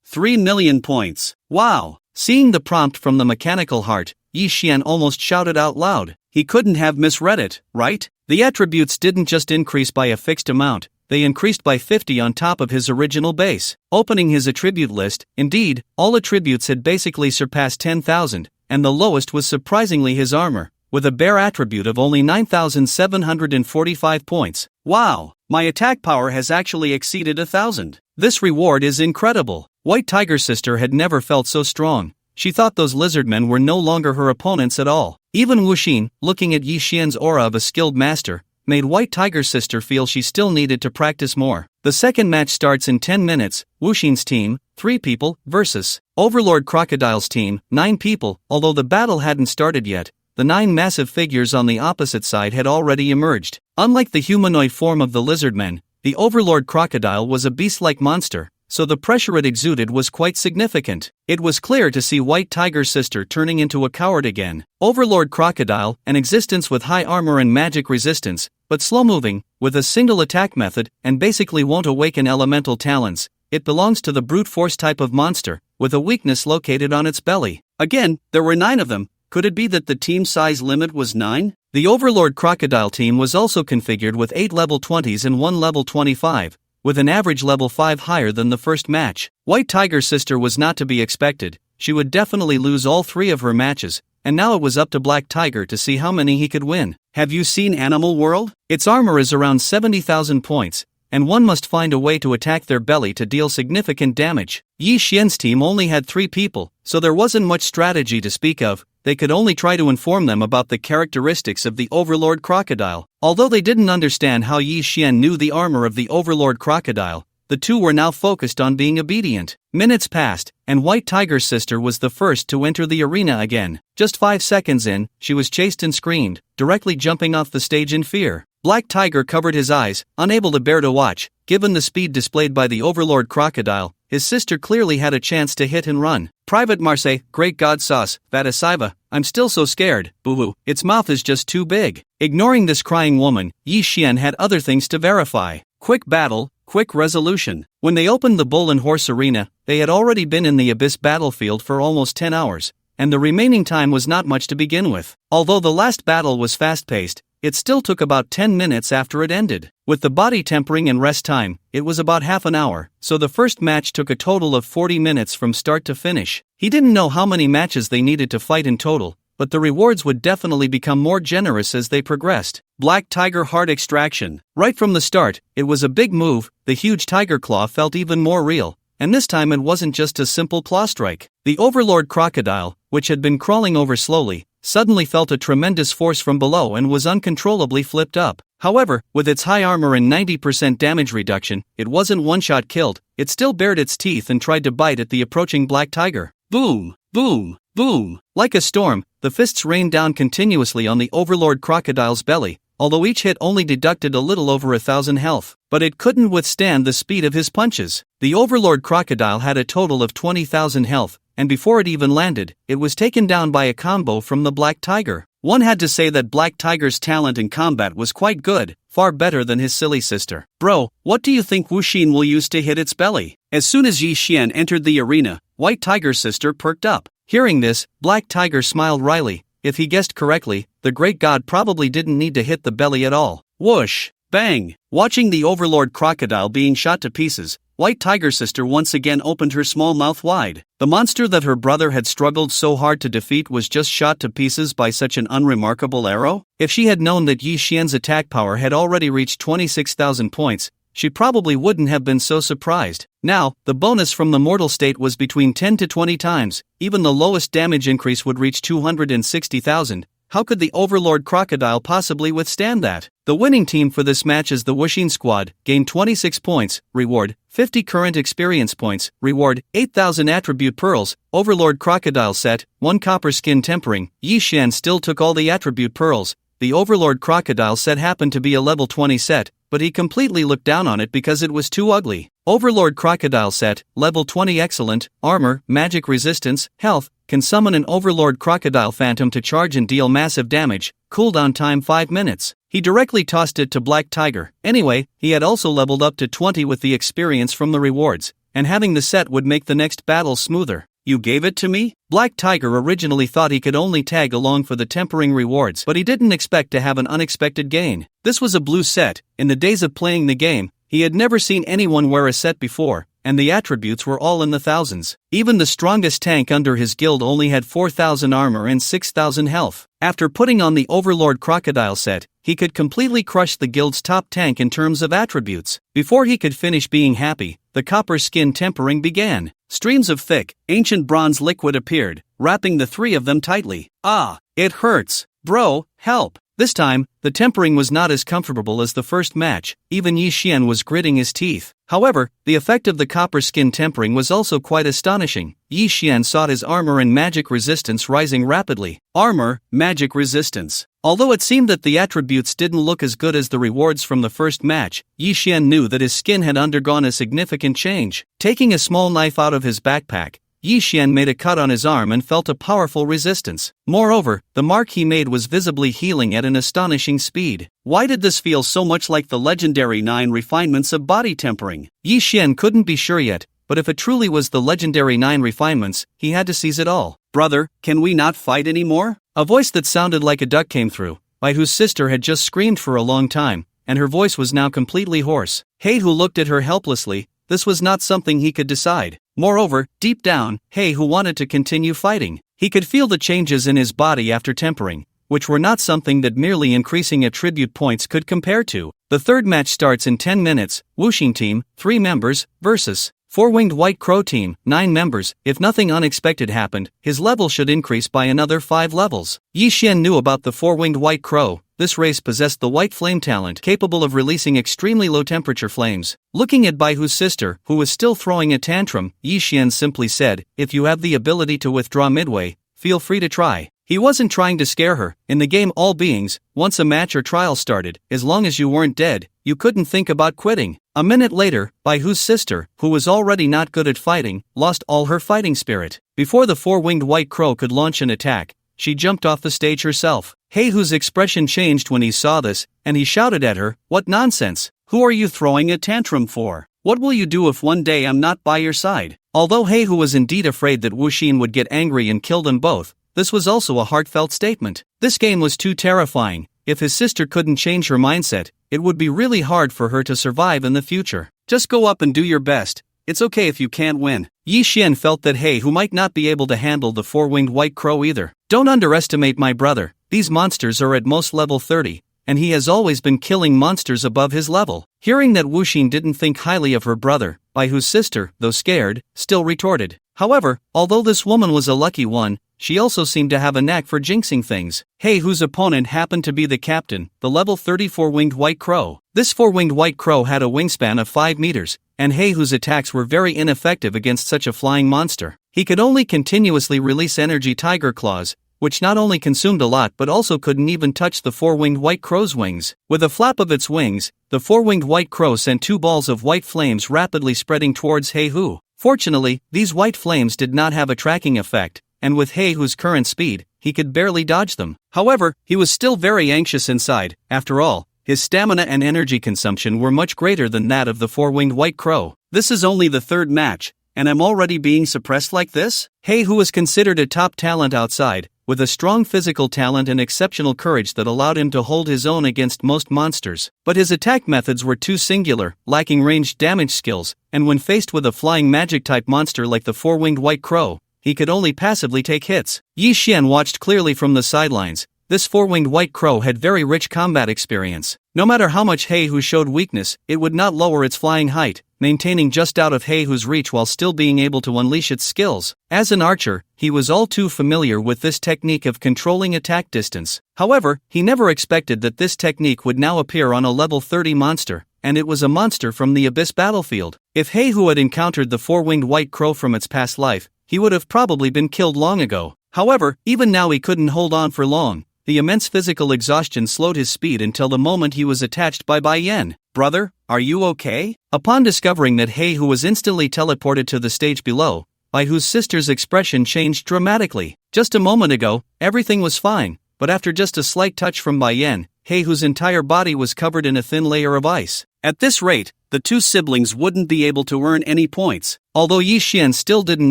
3 million points. Wow! Seeing the prompt from the mechanical heart, Yi Xian almost shouted out loud. He couldn't have misread it, right? The attributes didn't just increase by a fixed amount, they increased by 50 on top of his original base. Opening his attribute list, indeed, all attributes had basically surpassed 10,000, and the lowest was surprisingly his armor, with a bare attribute of only 9,745 points. Wow, my attack power has actually exceeded 1,000. This reward is incredible. White Tiger's sister had never felt so strong. She thought those lizardmen were no longer her opponents at all. Even Wuxin, looking at Yi Xian's aura of a skilled master, made White Tiger's sister feel she still needed to practice more. The second match starts in 10 minutes, Wuxin's team, 3 people, versus Overlord Crocodile's team, 9 people. Although the battle hadn't started yet, the 9 massive figures on the opposite side had already emerged. Unlike the humanoid form of the lizardmen, the Overlord Crocodile was a beast-like monster, so the pressure it exuded was quite significant. It was clear to see White Tiger's sister turning into a coward again. Overlord Crocodile, an existence with high armor and magic resistance, but slow-moving, with a single attack method, and basically won't awaken elemental talents. It belongs to the brute force type of monster, with a weakness located on its belly. Again, there were 9 of them. Could it be that the team size limit was 9? The Overlord Crocodile team was also configured with 8 level 20s and 1 level 25, with an average level 5 higher than the first match. White Tiger's sister was not to be expected. She would definitely lose all 3 of her matches, and now it was up to Black Tiger to see how many he could win. Have you seen Animal World? Its armor is around 70,000 points, and one must find a way to attack their belly to deal significant damage. Yi Xian's team only had 3 people, so there wasn't much strategy to speak of. They could only try to inform them about the characteristics of the Overlord Crocodile. Although they didn't understand how Yi Xian knew the armor of the Overlord Crocodile, the two were now focused on being obedient. Minutes passed, and White Tiger's sister was the first to enter the arena again. Just 5 seconds in, she was chased and screamed, directly jumping off the stage in fear. Black Tiger covered his eyes, unable to bear to watch. Given the speed displayed by the Overlord Crocodile, his sister clearly had a chance to hit and run. Private Marseille, great god sauce, Vatasaiva, I'm still so scared, boo-hoo, its mouth is just too big. Ignoring this crying woman, Yi Xian had other things to verify. Quick battle, quick resolution. When they opened the Bull and Horse Arena, they had already been in the Abyss battlefield for almost 10 hours, and the remaining time was not much to begin with. Although the last battle was fast-paced, it still took about 10 minutes after it ended. With the body tempering and rest time, it was about half an hour, so the first match took a total of 40 minutes from start to finish. He didn't know how many matches they needed to fight in total, but the rewards would definitely become more generous as they progressed. Black Tiger Heart Extraction. Right from the start, it was a big move. The huge tiger claw felt even more real, and this time it wasn't just a simple claw strike. The Overlord Crocodile, which had been crawling over slowly, suddenly felt a tremendous force from below and was uncontrollably flipped up. However, with its high armor and 90% damage reduction, it wasn't one-shot killed. It still bared its teeth and tried to bite at the approaching Black Tiger. Boom! Boom! Boom! Like a storm, the fists rained down continuously on the Overlord Crocodile's belly, although each hit only deducted a little over 1,000 health. But it couldn't withstand the speed of his punches. The Overlord Crocodile had a total of 20,000 health, and before it even landed, it was taken down by a combo from the Black Tiger. One had to say that Black Tiger's talent in combat was quite good, far better than his silly sister. Bro, what do you think Wuxin will use to hit its belly? As soon as Yi Xian entered the arena, White Tiger's sister perked up. Hearing this, Black Tiger smiled wryly. If he guessed correctly, the great god probably didn't need to hit the belly at all. Whoosh! Bang! Watching the Overlord Crocodile being shot to pieces, White Tiger's sister once again opened her small mouth wide. The monster that her brother had struggled so hard to defeat was just shot to pieces by such an unremarkable arrow? If she had known that Yi Xian's attack power had already reached 26,000 points, she probably wouldn't have been so surprised. Now, the bonus from the mortal state was between 10 to 20 times. Even the lowest damage increase would reach 260,000. How could the Overlord Crocodile possibly withstand that? The winning team for this match is the Wuxin squad, gained 26 points, reward, 50 current experience points, reward, 8,000 attribute pearls, Overlord Crocodile set, 1 copper skin tempering. Yi Xian still took all the attribute pearls. The Overlord Crocodile set happened to be a level 20 set, but he completely looked down on it because it was too ugly. Overlord Crocodile set, level 20 excellent, armor, magic resistance, health, can summon an Overlord Crocodile Phantom to charge and deal massive damage, cooldown time 5 minutes. He directly tossed it to Black Tiger. Anyway, he had also leveled up to 20 with the experience from the rewards, and having the set would make the next battle smoother. You gave it to me? Black Tiger originally thought he could only tag along for the tempering rewards, but he didn't expect to have an unexpected gain. This was a blue set. In the days of playing the game, He had never seen anyone wear a set before, and the attributes were all in the thousands. Even the strongest tank under his guild only had 4,000 armor and 6,000 health. After putting on the Overlord Crocodile set, he could completely crush the guild's top tank in terms of attributes. Before he could finish being happy, the copper skin tempering began. Streams of thick, ancient bronze liquid appeared, wrapping the three of them tightly. Ah, it hurts. Bro, help. This time, the tempering was not as comfortable as the first match. Even Yi Xian was gritting his teeth. However, the effect of the copper skin tempering was also quite astonishing. Yi Xian saw his armor and magic resistance rising rapidly. Armor, magic resistance. Although it seemed that the attributes didn't look as good as the rewards from the first match, Yi Xian knew that his skin had undergone a significant change. Taking a small knife out of his backpack, Yi Xian made a cut on his arm and felt a powerful resistance. Moreover, the mark he made was visibly healing at an astonishing speed. Why did this feel so much like the legendary 9 refinements of body tempering? Yi Xian couldn't be sure yet, but if it truly was the legendary 9 refinements, he had to seize it all. Brother, can we not fight anymore? A voice that sounded like a duck came through, by whose sister had just screamed for a long time, and her voice was now completely hoarse. Hei-Hu looked at her helplessly. This was not something he could decide. Moreover, deep down, Hei-Hu wanted to continue fighting. He could feel the changes in his body after tempering, which were not something that merely increasing attribute points could compare to. The third match starts in 10 minutes. Wuxing team, 3 members, versus Four-Winged White Crow team, 9 members. If nothing unexpected happened, his level should increase by another 5 levels. Yi Xian knew about the Four-Winged White Crow. This race possessed the white flame talent capable of releasing extremely low temperature flames. Looking at Baihu's sister, who was still throwing a tantrum, Yi Xian simply said, "If you have the ability to withdraw midway, feel free to try." He wasn't trying to scare her. In the game All Beings, once a match or trial started, as long as you weren't dead, you couldn't think about quitting. A minute later, Baihu's sister, who was already not good at fighting, lost all her fighting spirit. Before the Four-Winged White Crow could launch an attack, she jumped off the stage herself. Hei-Hu's expression changed when he saw this, and he shouted at her, "What nonsense! Who are you throwing a tantrum for? What will you do if one day I'm not by your side?" Although Hei-Hu was indeed afraid that Wuxin would get angry and kill them both, this was also a heartfelt statement. This game was too terrifying. If his sister couldn't change her mindset, it would be really hard for her to survive in the future. Just go up and do your best. It's okay if you can't win. Yi Xian felt that Hei-Hu might not be able to handle the Four-Winged White Crow either. Don't underestimate my brother. These monsters are at most level 30, and he has always been killing monsters above his level. Hearing that Wuxin didn't think highly of her brother, Baihu's sister, though scared, still retorted. However, although this woman was a lucky one, she also seemed to have a knack for jinxing things. Hei-Hu's opponent happened to be the captain, the level 34 Winged White Crow. This Four-Winged White Crow had a wingspan of 5 meters, and Hei-Hu's attacks were very ineffective against such a flying monster. He could only continuously release energy tiger claws, which not only consumed a lot but also couldn't even touch the Four-Winged White Crow's wings. With a flap of its wings, the Four-Winged White Crow sent 2 balls of white flames rapidly spreading towards Hei-Hu. Fortunately, these white flames did not have a tracking effect, and with Hei-Hu's current speed, he could barely dodge them. However, he was still very anxious inside. After all, his stamina and energy consumption were much greater than that of the Four-Winged White Crow. This is only the third match, and I'm already being suppressed like this? Hei-Hu was considered a top talent outside, with a strong physical talent and exceptional courage that allowed him to hold his own against most monsters. But his attack methods were too singular, lacking ranged damage skills, and when faced with a flying magic-type monster like the Four-Winged White Crow, he could only passively take hits. Yi Xian watched clearly from the sidelines. This Four-Winged White Crow had very rich combat experience. No matter how much Hei-Hu showed weakness, it would not lower its flying height, maintaining just out of Hei-Hu's reach while still being able to unleash its skills. As an archer, he was all too familiar with this technique of controlling attack distance. However, he never expected that this technique would now appear on a level 30 monster, and it was a monster from the Abyss battlefield. If Hei-Hu had encountered the Four-Winged White Crow from its past life, he would have probably been killed long ago. However, even now he couldn't hold on for long. The immense physical exhaustion slowed his speed until the moment he was attached by Bai Yan. "Brother, are you okay?" Upon discovering that Hei-Hu was instantly teleported to the stage below, Baihu's sister's expression changed dramatically. Just a moment ago, everything was fine, but after just a slight touch from Bai Yan, Hei-Hu's entire body was covered in a thin layer of ice. At this rate, the two siblings wouldn't be able to earn any points. Although Yi Xian still didn't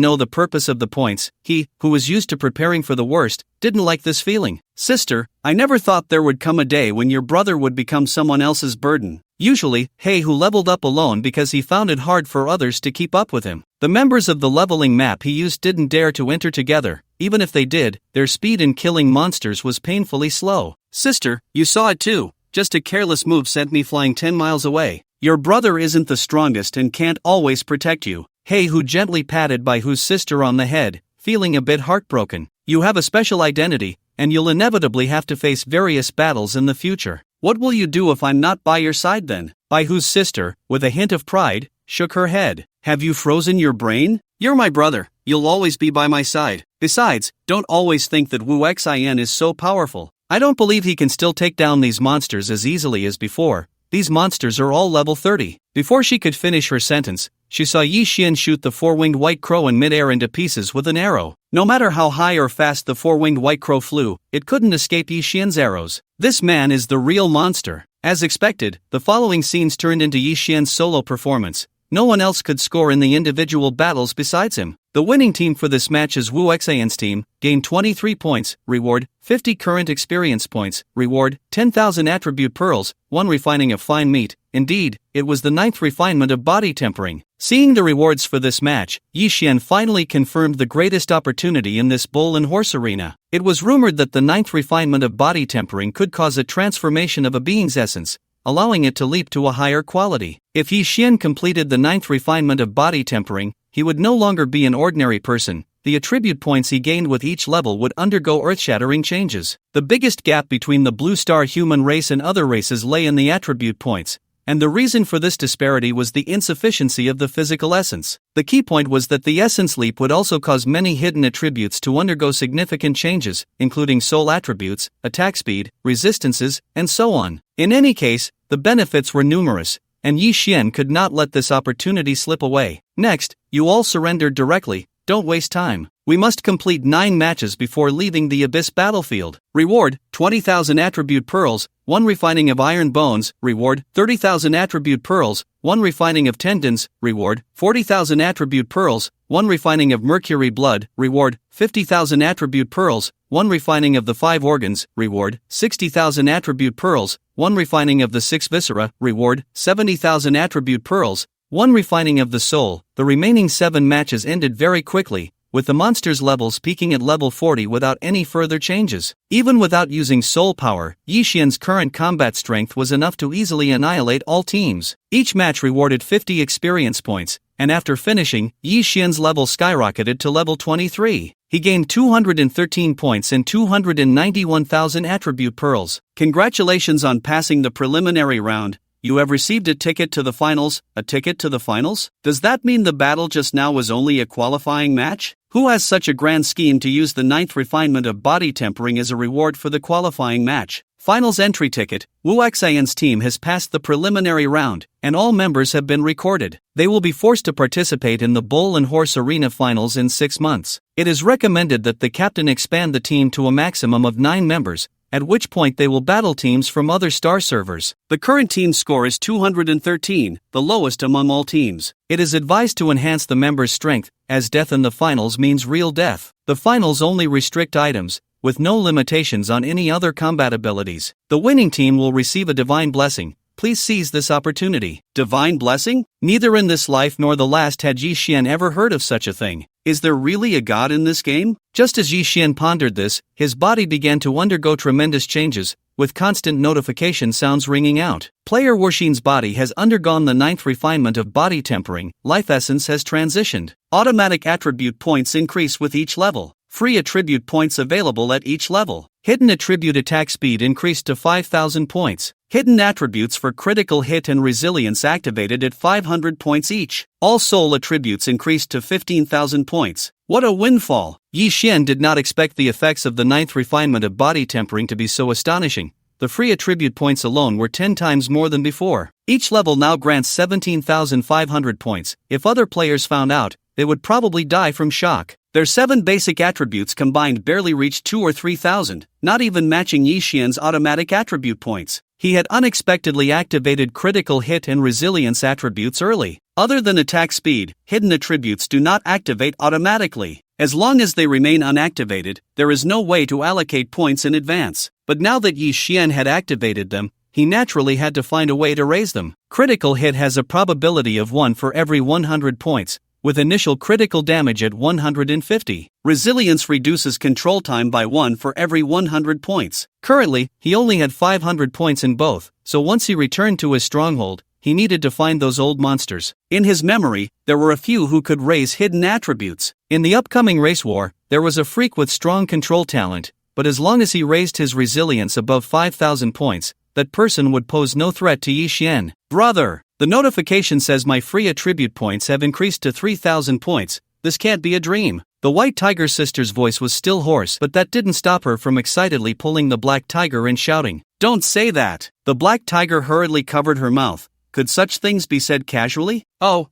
know the purpose of the points, he, who was used to preparing for the worst, didn't like this feeling. "Sister, I never thought there would come a day when your brother would become someone else's burden. Usually, Hei who leveled up alone because he found it hard for others to keep up with him. The members of the leveling map he used didn't dare to enter together. Even if they did, their speed in killing monsters was painfully slow. Sister, you saw it too. Just a careless move sent me flying 10 miles away. Your brother isn't the strongest and can't always protect you. Hei who gently patted by Hu's sister on the head, feeling a bit heartbroken. You have a special identity, and you'll inevitably have to face various battles in the future. What will you do if I'm not by your side then? Bai Hu's sister, with a hint of pride, shook her head. Have you frozen your brain? You're my brother, you'll always be by my side. Besides, don't always think that Wu Xin is so powerful. I don't believe he can still take down these monsters as easily as before. These monsters are all level 30. Before she could finish her sentence, she saw Yi Xian shoot the four-winged white crow in midair into pieces with an arrow. No matter how high or fast the four-winged white crow flew, it couldn't escape Yi Xian's arrows. This man is the real monster. As expected, the following scenes turned into Yi Xian's solo performance. No one else could score in the individual battles besides him. The winning team for this match is Wu Xian's team, gained 23 points, reward, 50 current experience points, reward, 10,000 attribute pearls, 1 refining of fine meat. Indeed, it was the 9th refinement of body tempering. Seeing the rewards for this match, Yi Xian finally confirmed the greatest opportunity in this bull and horse arena. It was rumored that the 9th refinement of body tempering could cause a transformation of a being's essence, allowing it to leap to a higher quality. If Yi Xian completed the 9th refinement of body tempering, he would no longer be an ordinary person. The attribute points he gained with each level would undergo earth-shattering changes. The biggest gap between the blue star human race and other races lay in the attribute points, and the reason for this disparity was the insufficiency of the physical essence. The key point was that the essence leap would also cause many hidden attributes to undergo significant changes, including soul attributes, attack speed, resistances, and so on. In any case, the benefits were numerous, and Yi Xian could not let this opportunity slip away. Next, you all surrendered directly. Don't waste time. We must complete 9 matches before leaving the Abyss battlefield. Reward, 20,000 attribute pearls, 1 refining of iron bones. Reward, 30,000 attribute pearls, 1 refining of tendons. Reward, 40,000 attribute pearls, 1 refining of mercury blood. Reward, 50,000 attribute pearls, 1 refining of the 5 organs. Reward, 60,000 attribute pearls, 1 refining of the 6 viscera. Reward, 70,000 attribute pearls, 1 refining of the soul. The remaining 7 matches ended very quickly, with the monsters' levels peaking at level 40 without any further changes. Even without using soul power, Yi Xian's current combat strength was enough to easily annihilate all teams. Each match rewarded 50 experience points, and after finishing, Yi Xian's level skyrocketed to level 23. He gained 213 points and 291,000 attribute pearls. Congratulations on passing the preliminary round. You have received a ticket to the finals. A ticket to the finals? Does that mean the battle just now was only a qualifying match? Who has such a grand scheme to use the 9th refinement of body tempering as a reward for the qualifying match? Finals entry ticket. Wu Xian's team has passed the preliminary round, and all members have been recorded. They will be forced to participate in the bull and horse arena finals in 6 months. It is recommended that the captain expand the team to a maximum of 9 members, at which point they will battle teams from other star servers. The current team score is 213, the lowest among all teams. It is advised to enhance the members' strength, as death in the finals means real death. The finals only restrict items, with no limitations on any other combat abilities. The winning team will receive a divine blessing. Please seize this opportunity. Divine blessing? Neither in this life nor the last had Yi Xian ever heard of such a thing. Is there really a god in this game? Just as Yi Xian pondered this, his body began to undergo tremendous changes, with constant notification sounds ringing out. Player Wuxin's body has undergone the 9th refinement of body tempering. Life essence has transitioned. Automatic attribute points increase with each level. Free attribute points available at each level. Hidden attribute attack speed increased to 5,000 points. Hidden attributes for critical hit and resilience activated at 500 points each. All soul attributes increased to 15,000 points. What a windfall! Yi Xian did not expect the effects of the 9th refinement of body tempering to be so astonishing. The free attribute points alone were 10 times more than before. Each level now grants 17,500 points. If other players found out, they would probably die from shock. Their 7 basic attributes combined barely reached 2 or 3,000, not even matching Yi Xian's automatic attribute points. He had unexpectedly activated critical hit and resilience attributes early. Other than attack speed, hidden attributes do not activate automatically. As long as they remain unactivated, there is no way to allocate points in advance. But now that Yi Xian had activated them, he naturally had to find a way to raise them. Critical hit has a probability of 1 for every 100 points, with initial critical damage at 150. Resilience reduces control time by 1 for every 100 points. Currently, he only had 500 points in both, so once he returned to his stronghold, he needed to find those old monsters. In his memory, there were a few who could raise hidden attributes. In the upcoming race war, there was a freak with strong control talent, but as long as he raised his resilience above 5,000 points, that person would pose no threat to Yi Xian. Brother! The notification says my free attribute points have increased to 3,000 points. This can't be a dream. The white tiger sister's voice was still hoarse, but that didn't stop her from excitedly pulling the black tiger and shouting, "Don't say that!" The black tiger hurriedly covered her mouth. Could such things be said casually? Oh,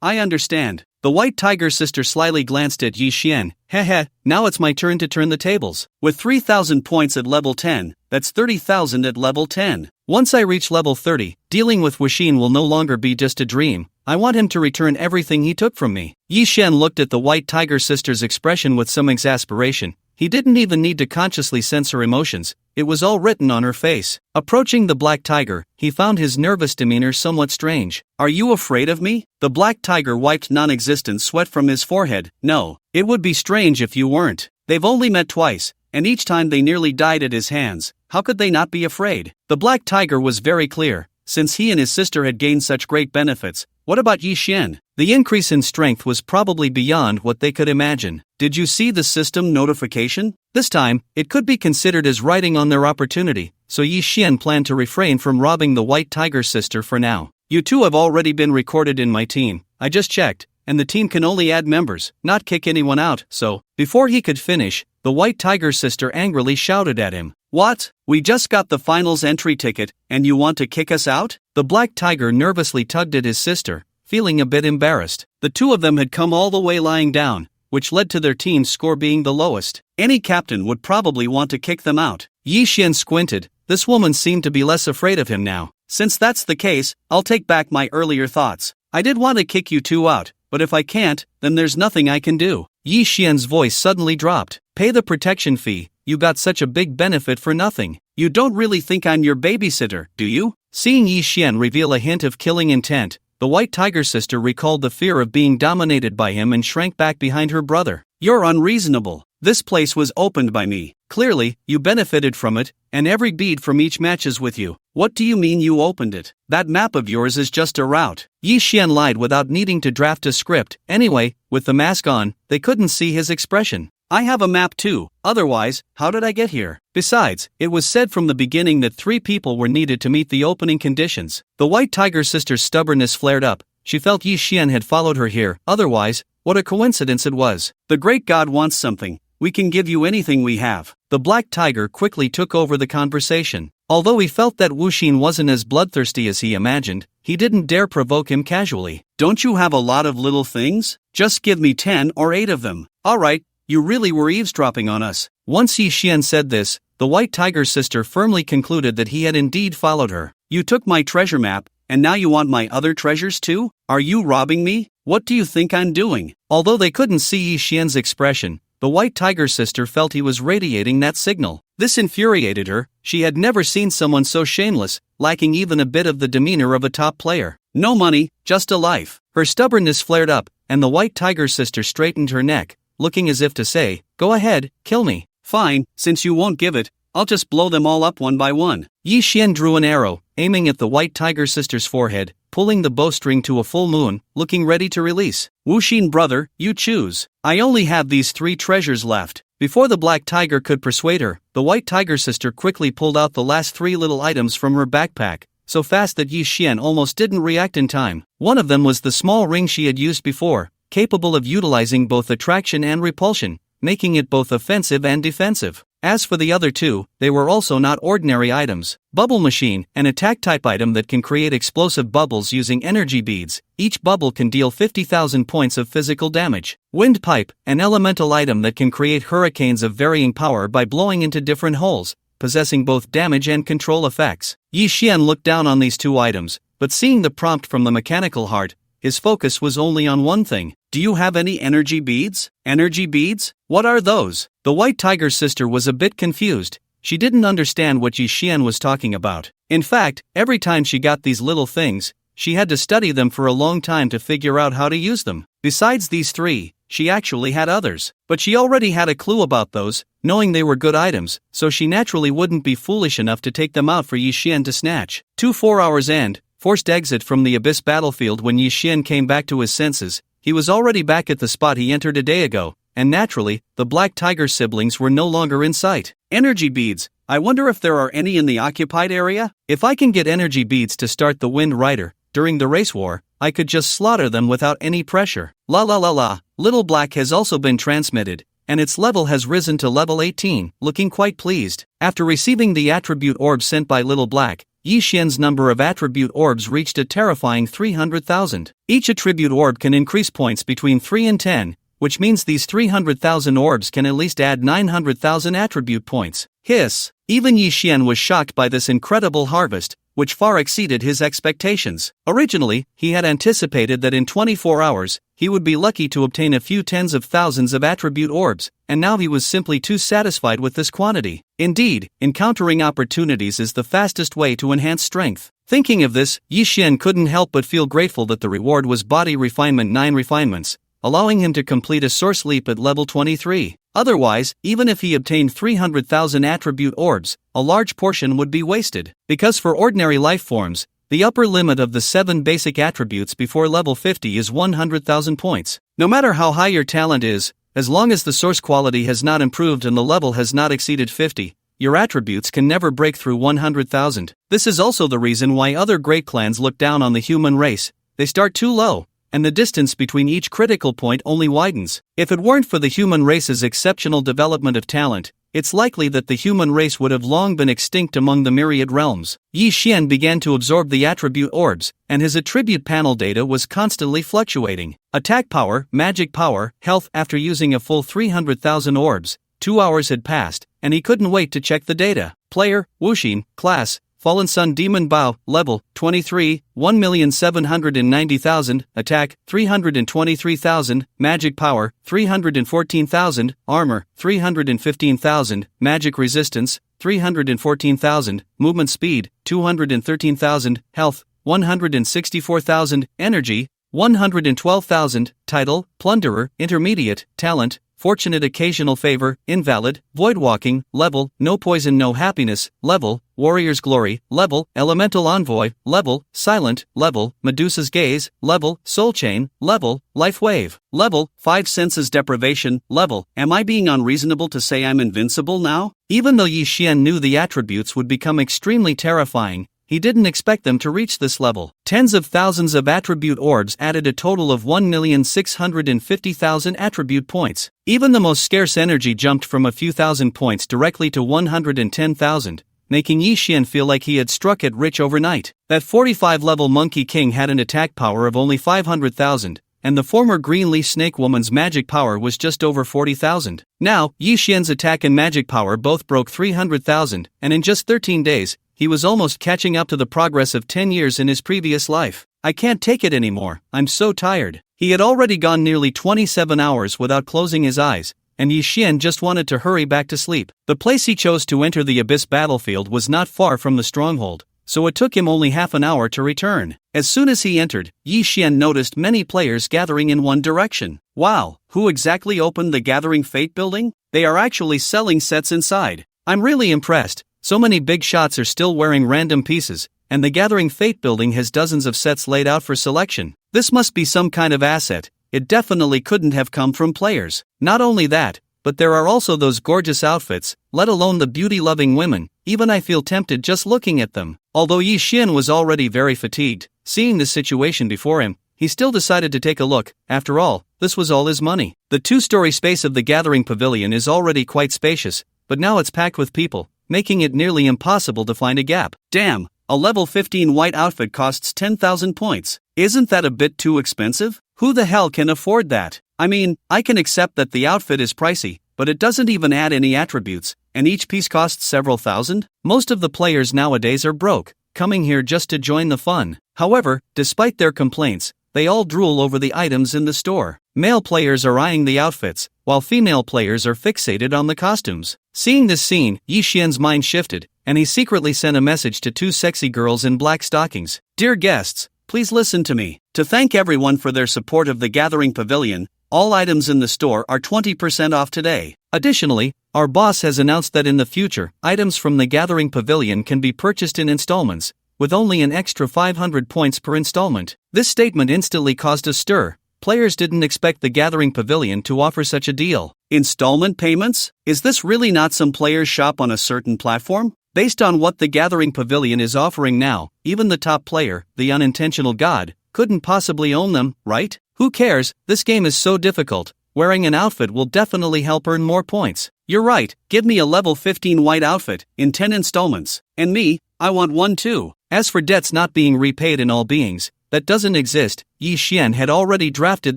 I understand. The white tiger sister slyly glanced at Yi Xian. Heh, now it's my turn to turn the tables. With 3,000 points at level 10, that's 30,000 at level 10. Once I reach level 30, dealing with Wuxin will no longer be just a dream. I want him to return everything he took from me. Yi Xian looked at the white tiger sister's expression with some exasperation. He didn't even need to consciously sense her emotions. It was all written on her face. Approaching the black tiger, he found his nervous demeanor somewhat strange. Are you afraid of me? The black tiger wiped non-existent sweat from his forehead. No, it would be strange if you weren't. They've only met twice, and each time they nearly died at his hands. How could they not be afraid? The black tiger was very clear. Since he and his sister had gained such great benefits, what about Yi Xian? The increase in strength was probably beyond what they could imagine. Did you see the system notification? This time, it could be considered as riding on their opportunity, so Yi Xian planned to refrain from robbing the white tiger sister for now. You two have already been recorded in my team. I just checked, and the team can only add members, not kick anyone out, so, before he could finish, the white tiger sister angrily shouted at him. What? We just got the finals entry ticket, and you want to kick us out? The black tiger nervously tugged at his sister, feeling a bit embarrassed. The two of them had come all the way lying down, which led to their team's score being the lowest. Any captain would probably want to kick them out. Yi Xian squinted. This woman seemed to be less afraid of him now. Since that's the case, I'll take back my earlier thoughts. I did want to kick you two out, but if I can't, then there's nothing I can do. Yi Xian's voice suddenly dropped. Pay the protection fee. You got such a big benefit for nothing. You don't really think I'm your babysitter, do you? Seeing Yi Xian reveal a hint of killing intent, the white tiger sister recalled the fear of being dominated by him and shrank back behind her brother. You're unreasonable. This place was opened by me. Clearly, you benefited from it, and every bead from each matches with you. What do you mean you opened it? That map of yours is just a route. Yi Xian lied without needing to draft a script. Anyway, with the mask on, they couldn't see his expression. I have a map too, otherwise, how did I get here? Besides, it was said from the beginning that 3 people were needed to meet the opening conditions. The white tiger sister's stubbornness flared up. She felt Yi Xian had followed her here, otherwise, what a coincidence it was. The great god wants something. We can give you anything we have. The black tiger quickly took over the conversation. Although he felt that Wuxin wasn't as bloodthirsty as he imagined, he didn't dare provoke him casually. Don't you have a lot of little things? Just give me 10 or 8 of them. Alright. You really were eavesdropping on us. Once Yi Xian said this, the white tiger sister firmly concluded that he had indeed followed her. You took my treasure map, and now you want my other treasures too? Are you robbing me? What do you think I'm doing? Although they couldn't see Yi Xian's expression, the white tiger sister felt he was radiating that signal. This infuriated her. She had never seen someone so shameless, lacking even a bit of the demeanor of a top player. No money, just a life. Her stubbornness flared up, and the white tiger sister straightened her neck, looking as if to say, go ahead, kill me. Fine, since you won't give it, I'll just blow them all up one by one. Yi Xian drew an arrow, aiming at the white tiger sister's forehead, pulling the bowstring to a full moon, looking ready to release. Wuxin brother, you choose. I only have these 3 treasures left. Before the black tiger could persuade her, the white tiger sister quickly pulled out the last 3 little items from her backpack, so fast that Yi Xian almost didn't react in time. One of them was the small ring she had used before, capable of utilizing both attraction and repulsion, making it both offensive and defensive. As for the other 2, they were also not ordinary items. Bubble machine, an attack-type item that can create explosive bubbles using energy beads. Each bubble can deal 50,000 points of physical damage. Wind pipe, an elemental item that can create hurricanes of varying power by blowing into different holes, possessing both damage and control effects. Yi Xian looked down on these 2 items, but seeing the prompt from the mechanical heart, his focus was only on one thing. Do you have any energy beads? Energy beads? What are those? The white tiger sister was a bit confused. she didn't understand what Yi Xian was talking about. In fact, every time she got these little things, she had to study them for a long time to figure out how to use them. Besides these 3, she actually had others. But she already had a clue about those, knowing they were good items, so she naturally wouldn't be foolish enough to take them out for Yi Xian to snatch. 4 hours end, forced exit from the Abyss battlefield. When Yi Xian came back to his senses, he was already back at the spot he entered a day ago, and naturally, the Black Tiger siblings were no longer in sight. Energy beads. I wonder if there are any in the occupied area? If I can get energy beads to start the Wind Rider during the race war, I could just slaughter them without any pressure. La la la la. Little Black has also been transmitted, and its level has risen to level 18, looking quite pleased. After receiving the attribute orb sent by Little Black, Yi Xian's number of attribute orbs reached a terrifying 300,000. Each attribute orb can increase points between 3 and 10, which means these 300,000 orbs can at least add 900,000 attribute points. Hiss! Even Yi Xian was shocked by this incredible harvest, which far exceeded his expectations. Originally, he had anticipated that in 24 hours, he would be lucky to obtain a few tens of thousands of attribute orbs, and now he was simply too satisfied with this quantity. Indeed, encountering opportunities is the fastest way to enhance strength. Thinking of this, Yi Xian couldn't help but feel grateful that the reward was Body Refinement 9 refinements, allowing him to complete a source leap at level 23. Otherwise, even if he obtained 300,000 attribute orbs, a large portion would be wasted. Because for ordinary life forms, the upper limit of the 7 basic attributes before level 50 is 100,000 points. No matter how high your talent is, as long as the source quality has not improved and the level has not exceeded 50, your attributes can never break through 100,000. This is also the reason why other great clans look down on the human race. They start too low, and the distance between each critical point only widens. If it weren't for the human race's exceptional development of talent, it's likely that the human race would have long been extinct among the myriad realms. Yi Xian began to absorb the attribute orbs, and his attribute panel data was constantly fluctuating. Attack power, magic power, health. After using a full 300,000 orbs, 2 hours had passed, and he couldn't wait to check the data. Player, Wuxin, class, Fallen Sun Demon Bao, level 23, 1,790,000, attack 323,000, magic power 314,000, armor 315,000, magic resistance 314,000, movement speed 213,000, health 164,000, energy 112,000, title Plunderer, intermediate, talent fortunate occasional favor, invalid, voidwalking, level, no poison no happiness, level, warrior's glory, level, elemental envoy, level, silent, level, Medusa's gaze, level, soul chain, level, life wave, level, 5 senses deprivation, level. Am I being unreasonable to say I'm invincible now? Even though Yi Xian knew the attributes would become extremely terrifying, he didn't expect them to reach this level. Tens of thousands of attribute orbs added a total of 1,650,000 attribute points. Even the most scarce energy jumped from a few thousand points directly to 110,000, making Yi Xian feel like he had struck it rich overnight. That 45-level Monkey King had an attack power of only 500,000, and the former Green Leaf Snake Woman's magic power was just over 40,000. Now, Yi Xian's attack and magic power both broke 300,000, and in just 13 days, he was almost catching up to the progress of 10 years in his previous life. I can't take it anymore, I'm so tired. He had already gone nearly 27 hours without closing his eyes, and Yi Xian just wanted to hurry back to sleep. The place he chose to enter the Abyss battlefield was not far from the stronghold, so it took him only half an hour to return. As soon as he entered, Yi Xian noticed many players gathering in one direction. Wow, who exactly opened the Gathering Fate building? They are actually selling sets inside. I'm really impressed. So many big shots are still wearing random pieces, and the Gathering Fate building has dozens of sets laid out for selection. This must be some kind of asset. It definitely couldn't have come from players. Not only that, but there are also those gorgeous outfits, let alone the beauty-loving women. Even I feel tempted just looking at them. Although Yi Xian was already very fatigued, seeing the situation before him, he still decided to take a look. After all, this was all his money. The 2-story space of the Gathering Pavilion is already quite spacious, but now it's packed with people, making it nearly impossible to find a gap. Damn, a level 15 white outfit costs 10,000 points. Isn't that a bit too expensive? Who the hell can afford that? I mean, I can accept that the outfit is pricey, but it doesn't even add any attributes, and each piece costs several thousand? Most of the players nowadays are broke, coming here just to join the fun. However, despite their complaints, they all drool over the items in the store. Male players are eyeing the outfits, while female players are fixated on the costumes. Seeing this scene, Yi Xian's mind shifted, and he secretly sent a message to two sexy girls in black stockings. Dear guests, please listen to me. To thank everyone for their support of the Gathering Pavilion, all items in the store are 20% off today. Additionally, our boss has announced that in the future, items from the Gathering Pavilion can be purchased in installments, with only an extra 500 points per installment. This statement instantly caused a stir. Players didn't expect the Gathering Pavilion to offer such a deal. Installment payments? Is this really not some players shop on a certain platform? Based on what the Gathering Pavilion is offering now, even the top player, the unintentional god, couldn't possibly own them, right? Who cares? This game is so difficult. Wearing an outfit will definitely help earn more points. You're right, give me a level 15 white outfit, in 10 installments. And me, I want one too. As for debts not being repaid in all beings, that doesn't exist. Yi Xian had already drafted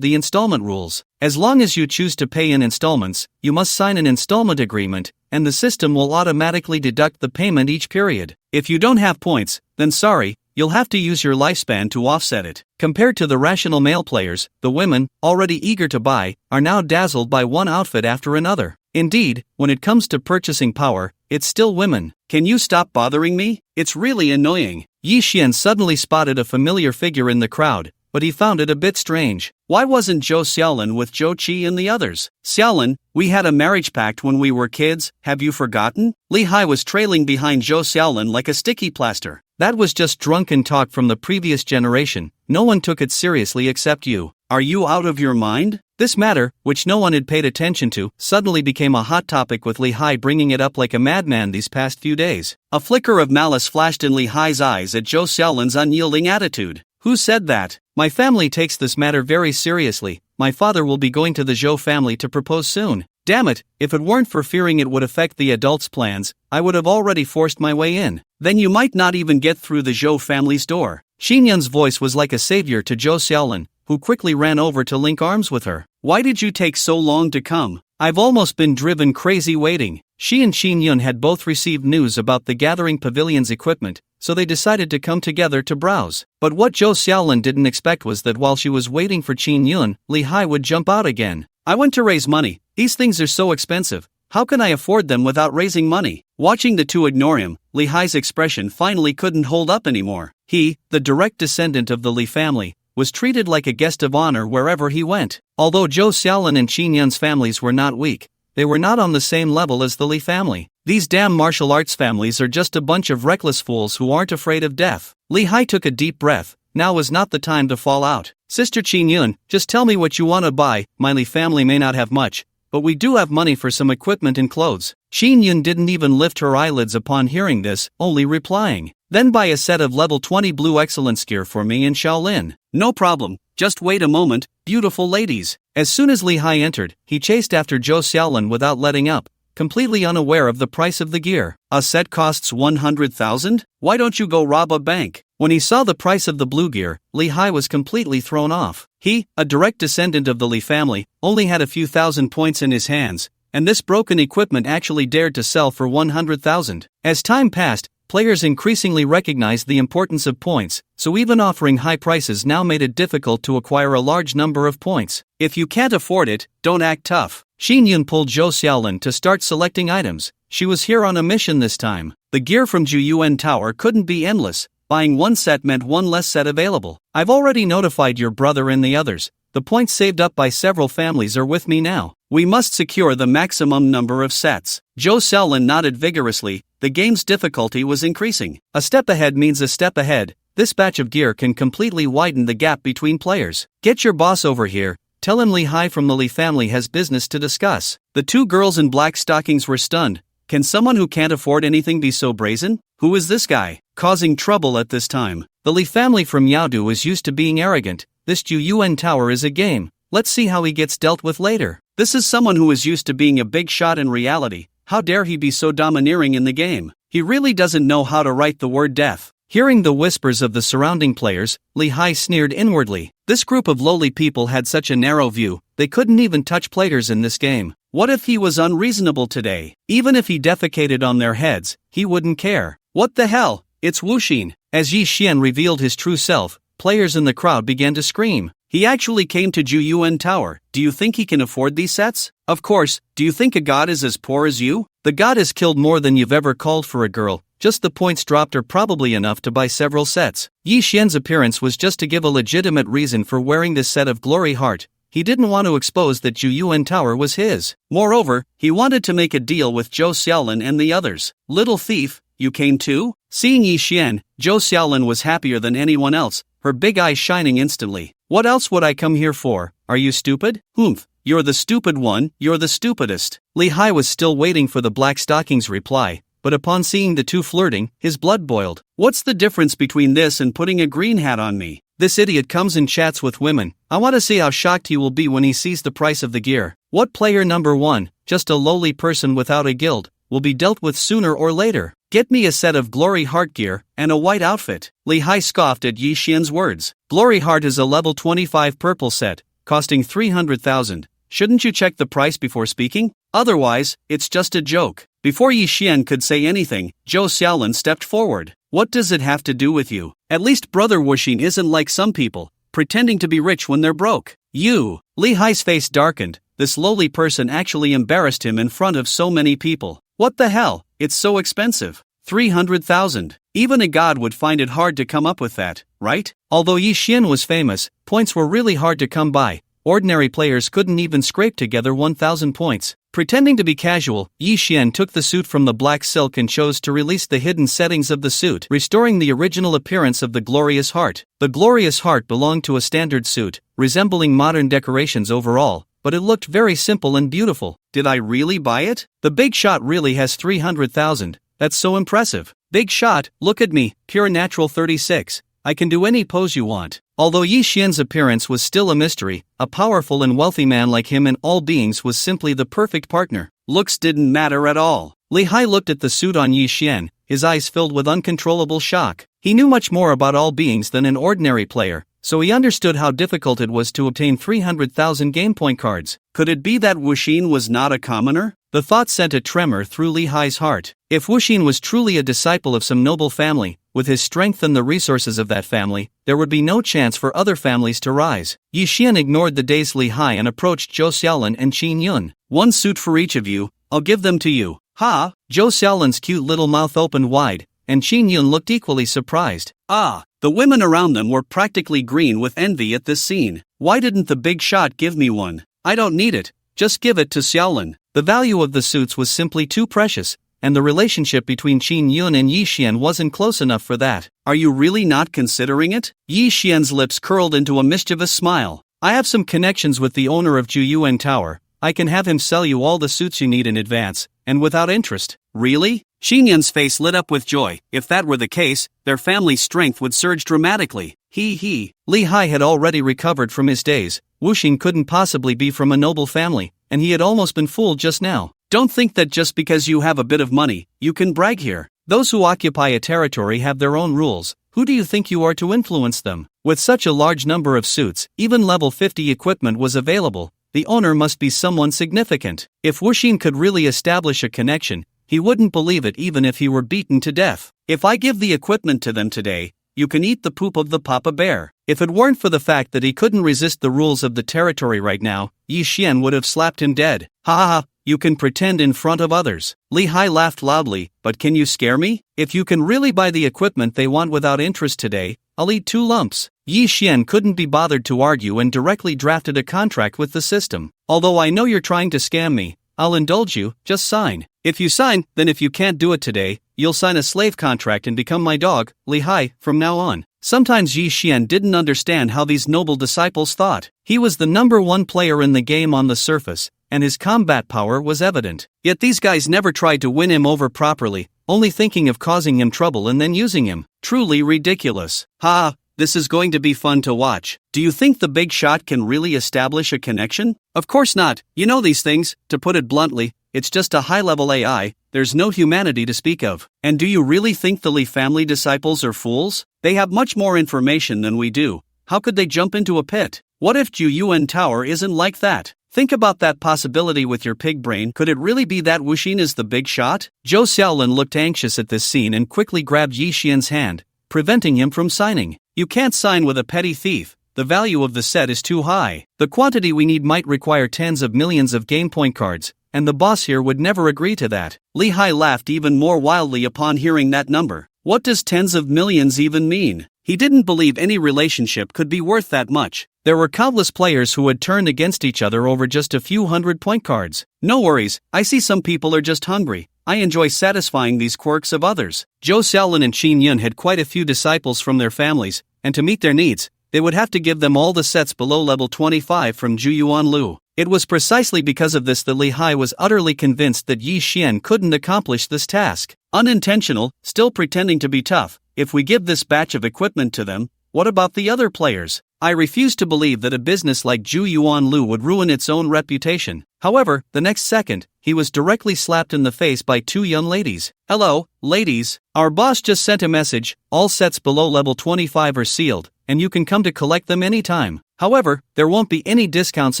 the installment rules. As long as you choose to pay in installments, you must sign an installment agreement, and the system will automatically deduct the payment each period. If you don't have points, then sorry, you'll have to use your lifespan to offset it. Compared to the rational male players, the women, already eager to buy, are now dazzled by one outfit after another. Indeed, when it comes to purchasing power, it's still women. Can you stop bothering me? It's really annoying. Yi Xian suddenly spotted a familiar figure in the crowd, but he found it a bit strange. Why wasn't Zhou Xiaolin with Zhou Qi and the others? Xiaolin, we had a marriage pact when we were kids, have you forgotten? Li Hai was trailing behind Zhou Xiaolin like a sticky plaster. That was just drunken talk from the previous generation. No one took it seriously except you. Are you out of your mind? This matter, which no one had paid attention to, suddenly became a hot topic with Li Hai bringing it up like a madman these past few days. A flicker of malice flashed in Li Hai's eyes at Zhou Xiaolin's unyielding attitude. Who said that? My family takes this matter very seriously. My father will be going to the Zhou family to propose soon. Damn it, if it weren't for fearing it would affect the adults' plans, I would have already forced my way in. Then you might not even get through the Zhou family's door. Xinyan's voice was like a savior to Zhou Xiaolin, who quickly ran over to link arms with her. Why did you take so long to come? I've almost been driven crazy waiting. She and Xinyun had both received news about the Gathering Pavilion's equipment, so they decided to come together to browse. But what Zhou Xiaolin didn't expect was that while she was waiting for Qinyun, Li Hai would jump out again. I went to raise money. These things are so expensive. How can I afford them without raising money? Watching the two ignore him, Li Hai's expression finally couldn't hold up anymore. He, the direct descendant of the Li family, was treated like a guest of honor wherever he went. Although Zhou Xiaolin and Qinyun's families were not weak, they were not on the same level as the Li family. These damn martial arts families are just a bunch of reckless fools who aren't afraid of death. Li Hai took a deep breath. Now was not the time to fall out. Sister Qinyun, just tell me what you want to buy. My Li family may not have much, but we do have money for some equipment and clothes. Qinyun didn't even lift her eyelids upon hearing this, only replying, then buy a set of level 20 blue excellence gear for me in Shaolin. No problem, just wait a moment, beautiful ladies. As soon as Li Hai entered, he chased after Zhou Xiaolin without letting up, completely unaware of the price of the gear. A set costs 100,000? Why don't you go rob a bank? When he saw the price of the blue gear, Li Hai was completely thrown off. He, a direct descendant of the Li family, only had a few thousand points in his hands, and this broken equipment actually dared to sell for 100,000. As time passed, players increasingly recognized the importance of points, so even offering high prices now made it difficult to acquire a large number of points. If you can't afford it, don't act tough. Xinyun pulled Zhou Xiaolin to start selecting items. She was here on a mission this time. The gear from Juyuan Tower couldn't be endless. Buying one set meant one less set available. I've already notified your brother and the others. The points saved up by several families are with me now. We must secure the maximum number of sets. Zhou Xiaolin nodded vigorously. The game's difficulty was increasing. A step ahead means a step ahead. This batch of gear can completely widen the gap between players. Get your boss over here. Tell him Li Hai from the Li family has business to discuss. The two girls in black stockings were stunned. Can someone who can't afford anything be so brazen? Who is this guy, causing trouble at this time? The Li family from Yaodu is used to being arrogant. This Juyuan Tower is a game. Let's see how he gets dealt with later. This is someone who is used to being a big shot in reality. How dare he be so domineering in the game? He really doesn't know how to write the word death. Hearing the whispers of the surrounding players, Li Hai sneered inwardly. This group of lowly people had such a narrow view, they couldn't even touch players in this game. What if he was unreasonable today? Even if he defecated on their heads, he wouldn't care. What the hell? It's Wuxin. As Yi Xian revealed his true self, players in the crowd began to scream. He actually came to Juyuan Tower. Do you think he can afford these sets? Of course. Do you think a god is as poor as you? The god has killed more than you've ever called for a girl. Just the points dropped are probably enough to buy several sets. Yi Xian's appearance was just to give a legitimate reason for wearing this set of Glory Heart. He didn't want to expose that Juyuan Tower was his. Moreover, he wanted to make a deal with Zhou Xiaolin and the others. Little thief, you came too? Seeing Yi Xian, Zhou Xiaolin was happier than anyone else, her big eyes shining instantly. What else would I come here for? Are you stupid? Humph, you're the stupid one, you're the stupidest. Li Hai was still waiting for the Black Stockings' reply, but upon seeing the two flirting, his blood boiled. What's the difference between this and putting a green hat on me? This idiot comes and chats with women. I want to see how shocked he will be when he sees the price of the gear. What player number 1, just a lowly person without a guild, will be dealt with sooner or later? Get me a set of Glory Heart gear and a white outfit. Li Hai scoffed at Yi Xian's words. Glory Heart is a level 25 purple set, costing 300,000. Shouldn't you check the price before speaking? Otherwise, it's just a joke. Before Yi Xian could say anything, Zhou Xiaolin stepped forward. What does it have to do with you? At least Brother Wuxin isn't like some people, pretending to be rich when they're broke. You! Li Hai's face darkened. This lowly person actually embarrassed him in front of so many people. What the hell? It's so expensive. 300,000. Even a god would find it hard to come up with that, right? Although Yi Xian was famous, points were really hard to come by. Ordinary players couldn't even scrape together 1,000 points. Pretending to be casual, Yi Xian took the suit from the black silk and chose to release the hidden settings of the suit, restoring the original appearance of the Glorious Heart. The Glorious Heart belonged to a standard suit, resembling modern decorations overall, but it looked very simple and beautiful. Did I really buy it? The big shot really has 300,000. That's so impressive. Big shot, look at me, pure natural 36. I can do any pose you want. Although Yi Xian's appearance was still a mystery, a powerful and wealthy man like him in all beings was simply the perfect partner. Looks didn't matter at all. Li Hai looked at the suit on Yi Xian, his eyes filled with uncontrollable shock. He knew much more about all beings than an ordinary player, so he understood how difficult it was to obtain 300,000 game point cards. Could it be that Wuxin was not a commoner? The thought sent a tremor through Li Hai's heart. If Wuxin was truly a disciple of some noble family, with his strength and the resources of that family, there would be no chance for other families to rise. Yi Xian ignored the dazed Li Hai and approached Zhou Xiaolin and Qin Yun. One suit for each of you, I'll give them to you. Ha! Zhou Xiaolin's cute little mouth opened wide, and Qin Yun looked equally surprised. Ah! The women around them were practically green with envy at this scene. Why didn't the big shot give me one? I don't need it, just give it to Xiaolin. The value of the suits was simply too precious, and the relationship between Qin Yun and Yi Xian wasn't close enough for that. Are you really not considering it? Yi Xian's lips curled into a mischievous smile. I have some connections with the owner of Juyuan Tower. I can have him sell you all the suits you need in advance, and without interest. Really? Qin Yun's face lit up with joy. If that were the case, their family's strength would surge dramatically. He. Li Hai had already recovered from his daze. Wuxin couldn't possibly be from a noble family, and he had almost been fooled just now. Don't think that just because you have a bit of money, you can brag here. Those who occupy a territory have their own rules. Who do you think you are to influence them? With such a large number of suits, even level 50 equipment was available. The owner must be someone significant. If Wuxin could really establish a connection, he wouldn't believe it even if he were beaten to death. If I give the equipment to them today, you can eat the poop of the Papa Bear. If it weren't for the fact that he couldn't resist the rules of the territory right now, Yi Xian would have slapped him dead. Ha ha ha, you can pretend in front of others. Li Hai laughed loudly, but can you scare me? If you can really buy the equipment they want without interest today, I'll eat 2 lumps. Yi Xian couldn't be bothered to argue and directly drafted a contract with the system. Although I know you're trying to scam me, I'll indulge you, just sign. If you sign, then if you can't do it today, you'll sign a slave contract and become my dog, Li Hai, from now on. Sometimes Yi Xian didn't understand how these noble disciples thought. He was the number 1 player in the game on the surface, and his combat power was evident. Yet these guys never tried to win him over properly, only thinking of causing him trouble and then using him. Truly ridiculous. Ha! This is going to be fun to watch. Do you think the big shot can really establish a connection? Of course not. You know these things, to put it bluntly, it's just a high-level AI, there's no humanity to speak of. And do you really think the Li family disciples are fools? They have much more information than we do. How could they jump into a pit? What if Juyuan Tower isn't like that? Think about that possibility with your pig brain. Could it really be that Wuxin is the big shot? Zhou Xiaolin looked anxious at this scene and quickly grabbed Yi Xian's hand, preventing him from signing. You can't sign with a petty thief. The value of the set is too high. The quantity we need might require tens of millions of game point cards, and the boss here would never agree to that. Lehigh laughed even more wildly upon hearing that number. What does tens of millions even mean? He didn't believe any relationship could be worth that much. There were countless players who had turned against each other over just a few hundred point cards. No worries, I see some people are just hungry. I enjoy satisfying these quirks of others. Zhou Xiaolin and Qin Yun had quite a few disciples from their families, and to meet their needs, they would have to give them all the sets below level 25 from Zhu Yuanlu. It was precisely because of this that Lehigh was utterly convinced that Yi Xian couldn't accomplish this task. Unintentional, still pretending to be tough. If we give this batch of equipment to them, what about the other players? I refuse to believe that a business like Zhu Yuanlu would ruin its own reputation. However, the next second, he was directly slapped in the face by two young ladies. Hello, ladies. Our boss just sent a message. All sets below level 25 are sealed, and you can come to collect them anytime. However, there won't be any discounts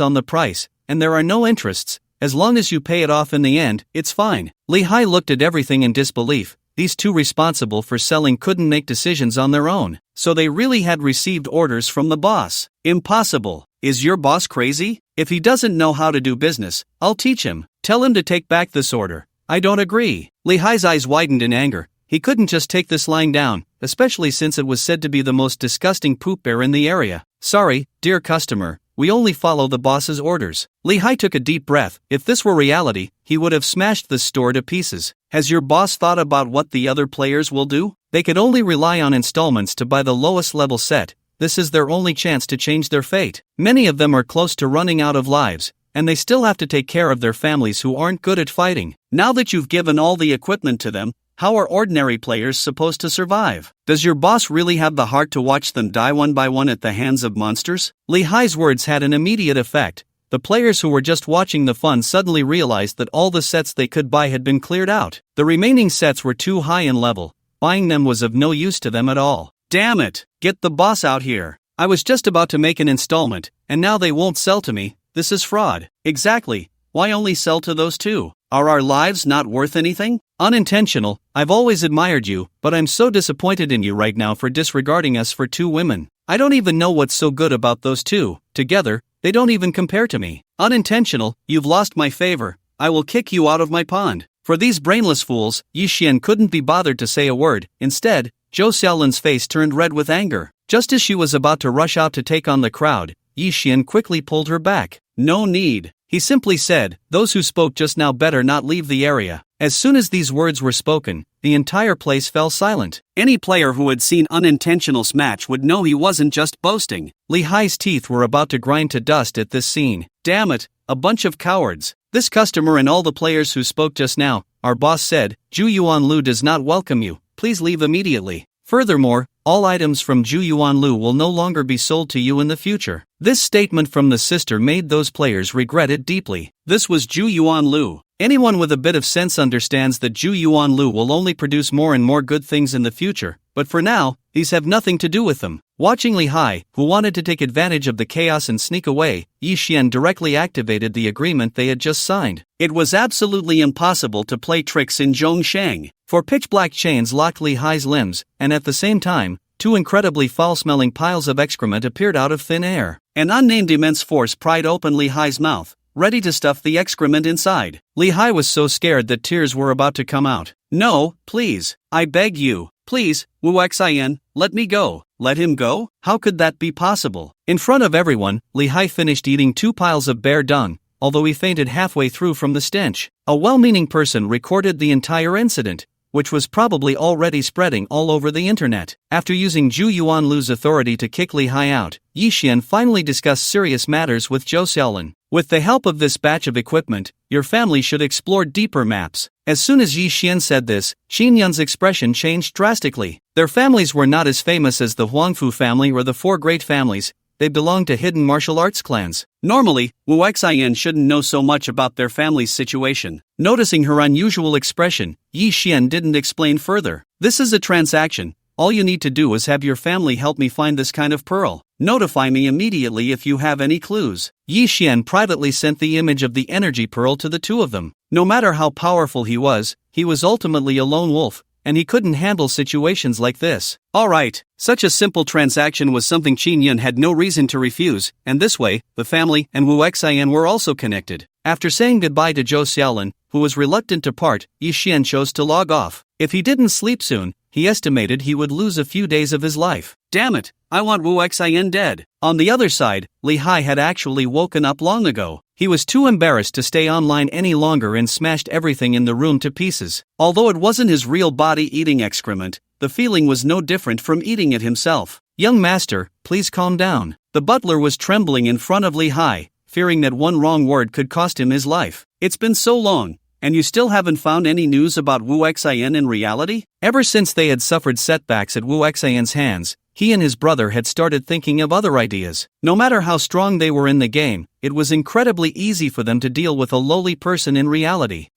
on the price, and there are no interests. As long as you pay it off in the end, it's fine. Lehigh looked at everything in disbelief. These two responsible for selling couldn't make decisions on their own, so they really had received orders from the boss. Impossible. Is your boss crazy? If he doesn't know how to do business, I'll teach him. Tell him to take back this order. I don't agree. Lehigh's eyes widened in anger. He couldn't just take this lying down, especially since it was said to be the most disgusting poop bear in the area. Sorry, dear customer. We only follow the boss's orders. Lehigh took a deep breath. If this were reality, he would have smashed the store to pieces. Has your boss thought about what the other players will do? They could only rely on installments to buy the lowest level set. This is their only chance to change their fate. Many of them are close to running out of lives, and they still have to take care of their families who aren't good at fighting. Now that you've given all the equipment to them, how are ordinary players supposed to survive? Does your boss really have the heart to watch them die one by one at the hands of monsters? Lehigh's words had an immediate effect. The players who were just watching the fun suddenly realized that all the sets they could buy had been cleared out. The remaining sets were too high in level. Buying them was of no use to them at all. Damn it! Get the boss out here. I was just about to make an installment, and now they won't sell to me. This is fraud. Exactly. Why only sell to those two? Are our lives not worth anything? Unintentional. I've always admired you, but I'm so disappointed in you right now for disregarding us for two women. I don't even know what's so good about those two. Together, they don't even compare to me. Unintentional. You've lost my favor. I will kick you out of my pond. For these brainless fools, Yi Xian couldn't be bothered to say a word. Instead, Zhou Xiaolin's face turned red with anger. Just as she was about to rush out to take on the crowd, Yi Xian quickly pulled her back. No need. He simply said, those who spoke just now better not leave the area. As soon as these words were spoken, the entire place fell silent. Any player who had seen Unintentional Smash would know he wasn't just boasting. Lehigh's teeth were about to grind to dust at this scene. Damn it, a bunch of cowards. This customer and all the players who spoke just now, our boss said, Zhu Yuanlu does not welcome you. Please leave immediately. Furthermore, all items from Zhu Yuanlu will no longer be sold to you in the future. This statement from the sister made those players regret it deeply. This was Zhu Yuanlu. Anyone with a bit of sense understands that Zhu Yuanlu will only produce more and more good things in the future, but for now, these have nothing to do with them. Watching Lehigh, who wanted to take advantage of the chaos and sneak away, Yi Xian directly activated the agreement they had just signed. It was absolutely impossible to play tricks in Zhongshang, for pitch-black chains locked Lehigh's limbs, and at the same time, two incredibly foul-smelling piles of excrement appeared out of thin air. An unnamed immense force pried open Lehigh's mouth, ready to stuff the excrement inside. Lehigh was so scared that tears were about to come out. No, please, I beg you, please, Wu Xian, let me go. Let him go? How could that be possible? In front of everyone, Lehigh finished eating 2 piles of bear dung, although he fainted halfway through from the stench. A well-meaning person recorded the entire incident, which was probably already spreading all over the internet. After using Zhu Yuanlu's authority to kick Lehigh out, Yi Xian finally discussed serious matters with Zhou Xiaolin. With the help of this batch of equipment, your family should explore deeper maps. As soon as Yi Xian said this, Xin Yun's expression changed drastically. Their families were not as famous as the Huangfu family or the 4 great families. They belonged to hidden martial arts clans. Normally, Wu Xian shouldn't know so much about their family's situation. Noticing her unusual expression, Yi Xian didn't explain further. This is a transaction. All you need to do is have your family help me find this kind of pearl. Notify me immediately if you have any clues. Yi Xian privately sent the image of the energy pearl to the two of them. No matter how powerful he was ultimately a lone wolf, and he couldn't handle situations like this. Alright, such a simple transaction was something Qin Yun had no reason to refuse, and this way, the family and Wu Xian were also connected. After saying goodbye to Zhou Xiaolin, who was reluctant to part, Yi Xian chose to log off. If he didn't sleep soon, he estimated he would lose a few days of his life. Damn it, I want Wu Xian dead. On the other side, Li Hai had actually woken up long ago. He was too embarrassed to stay online any longer and smashed everything in the room to pieces. Although it wasn't his real body eating excrement, the feeling was no different from eating it himself. Young master, please calm down. The butler was trembling in front of Li Hai, fearing that one wrong word could cost him his life. It's been so long, and you still haven't found any news about Wu Xian in reality? Ever since they had suffered setbacks at Wu Xian's hands, he and his brother had started thinking of other ideas. No matter how strong they were in the game, it was incredibly easy for them to deal with a lowly person in reality.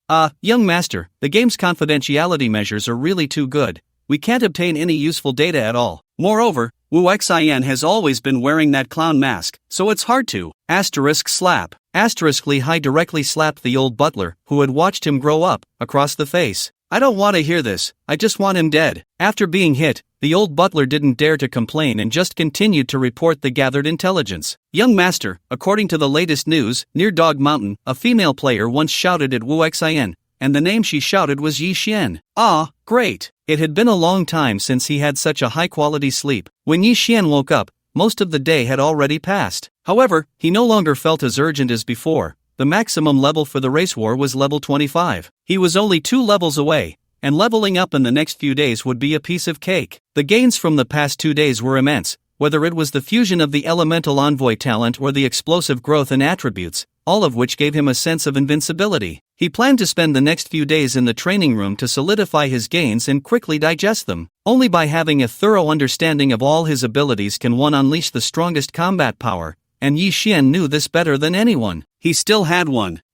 Young master, the game's confidentiality measures are really too good. We can't obtain any useful data at all. Moreover, Wu Xian has always been wearing that clown mask, so it's hard to. *slap. Li Hai directly slapped the old butler, who had watched him grow up, across the face. I don't want to hear this, I just want him dead. After being hit, the old butler didn't dare to complain and just continued to report the gathered intelligence. Young master, according to the latest news, near Dog Mountain, a female player once shouted at Wu Xian, and the name she shouted was Yi Xian. Ah, great. It had been a long time since he had such a high-quality sleep. When Yi Xian woke up, most of the day had already passed. However, he no longer felt as urgent as before. The maximum level for the race war was level 25. He was only 2 levels away, and leveling up in the next few days would be a piece of cake. The gains from the past 2 days were immense, whether it was the fusion of the elemental envoy talent or the explosive growth in attributes, all of which gave him a sense of invincibility. He planned to spend the next few days in the training room to solidify his gains and quickly digest them. Only by having a thorough understanding of all his abilities can one unleash the strongest combat power, and Yi Xian knew this better than anyone. He still had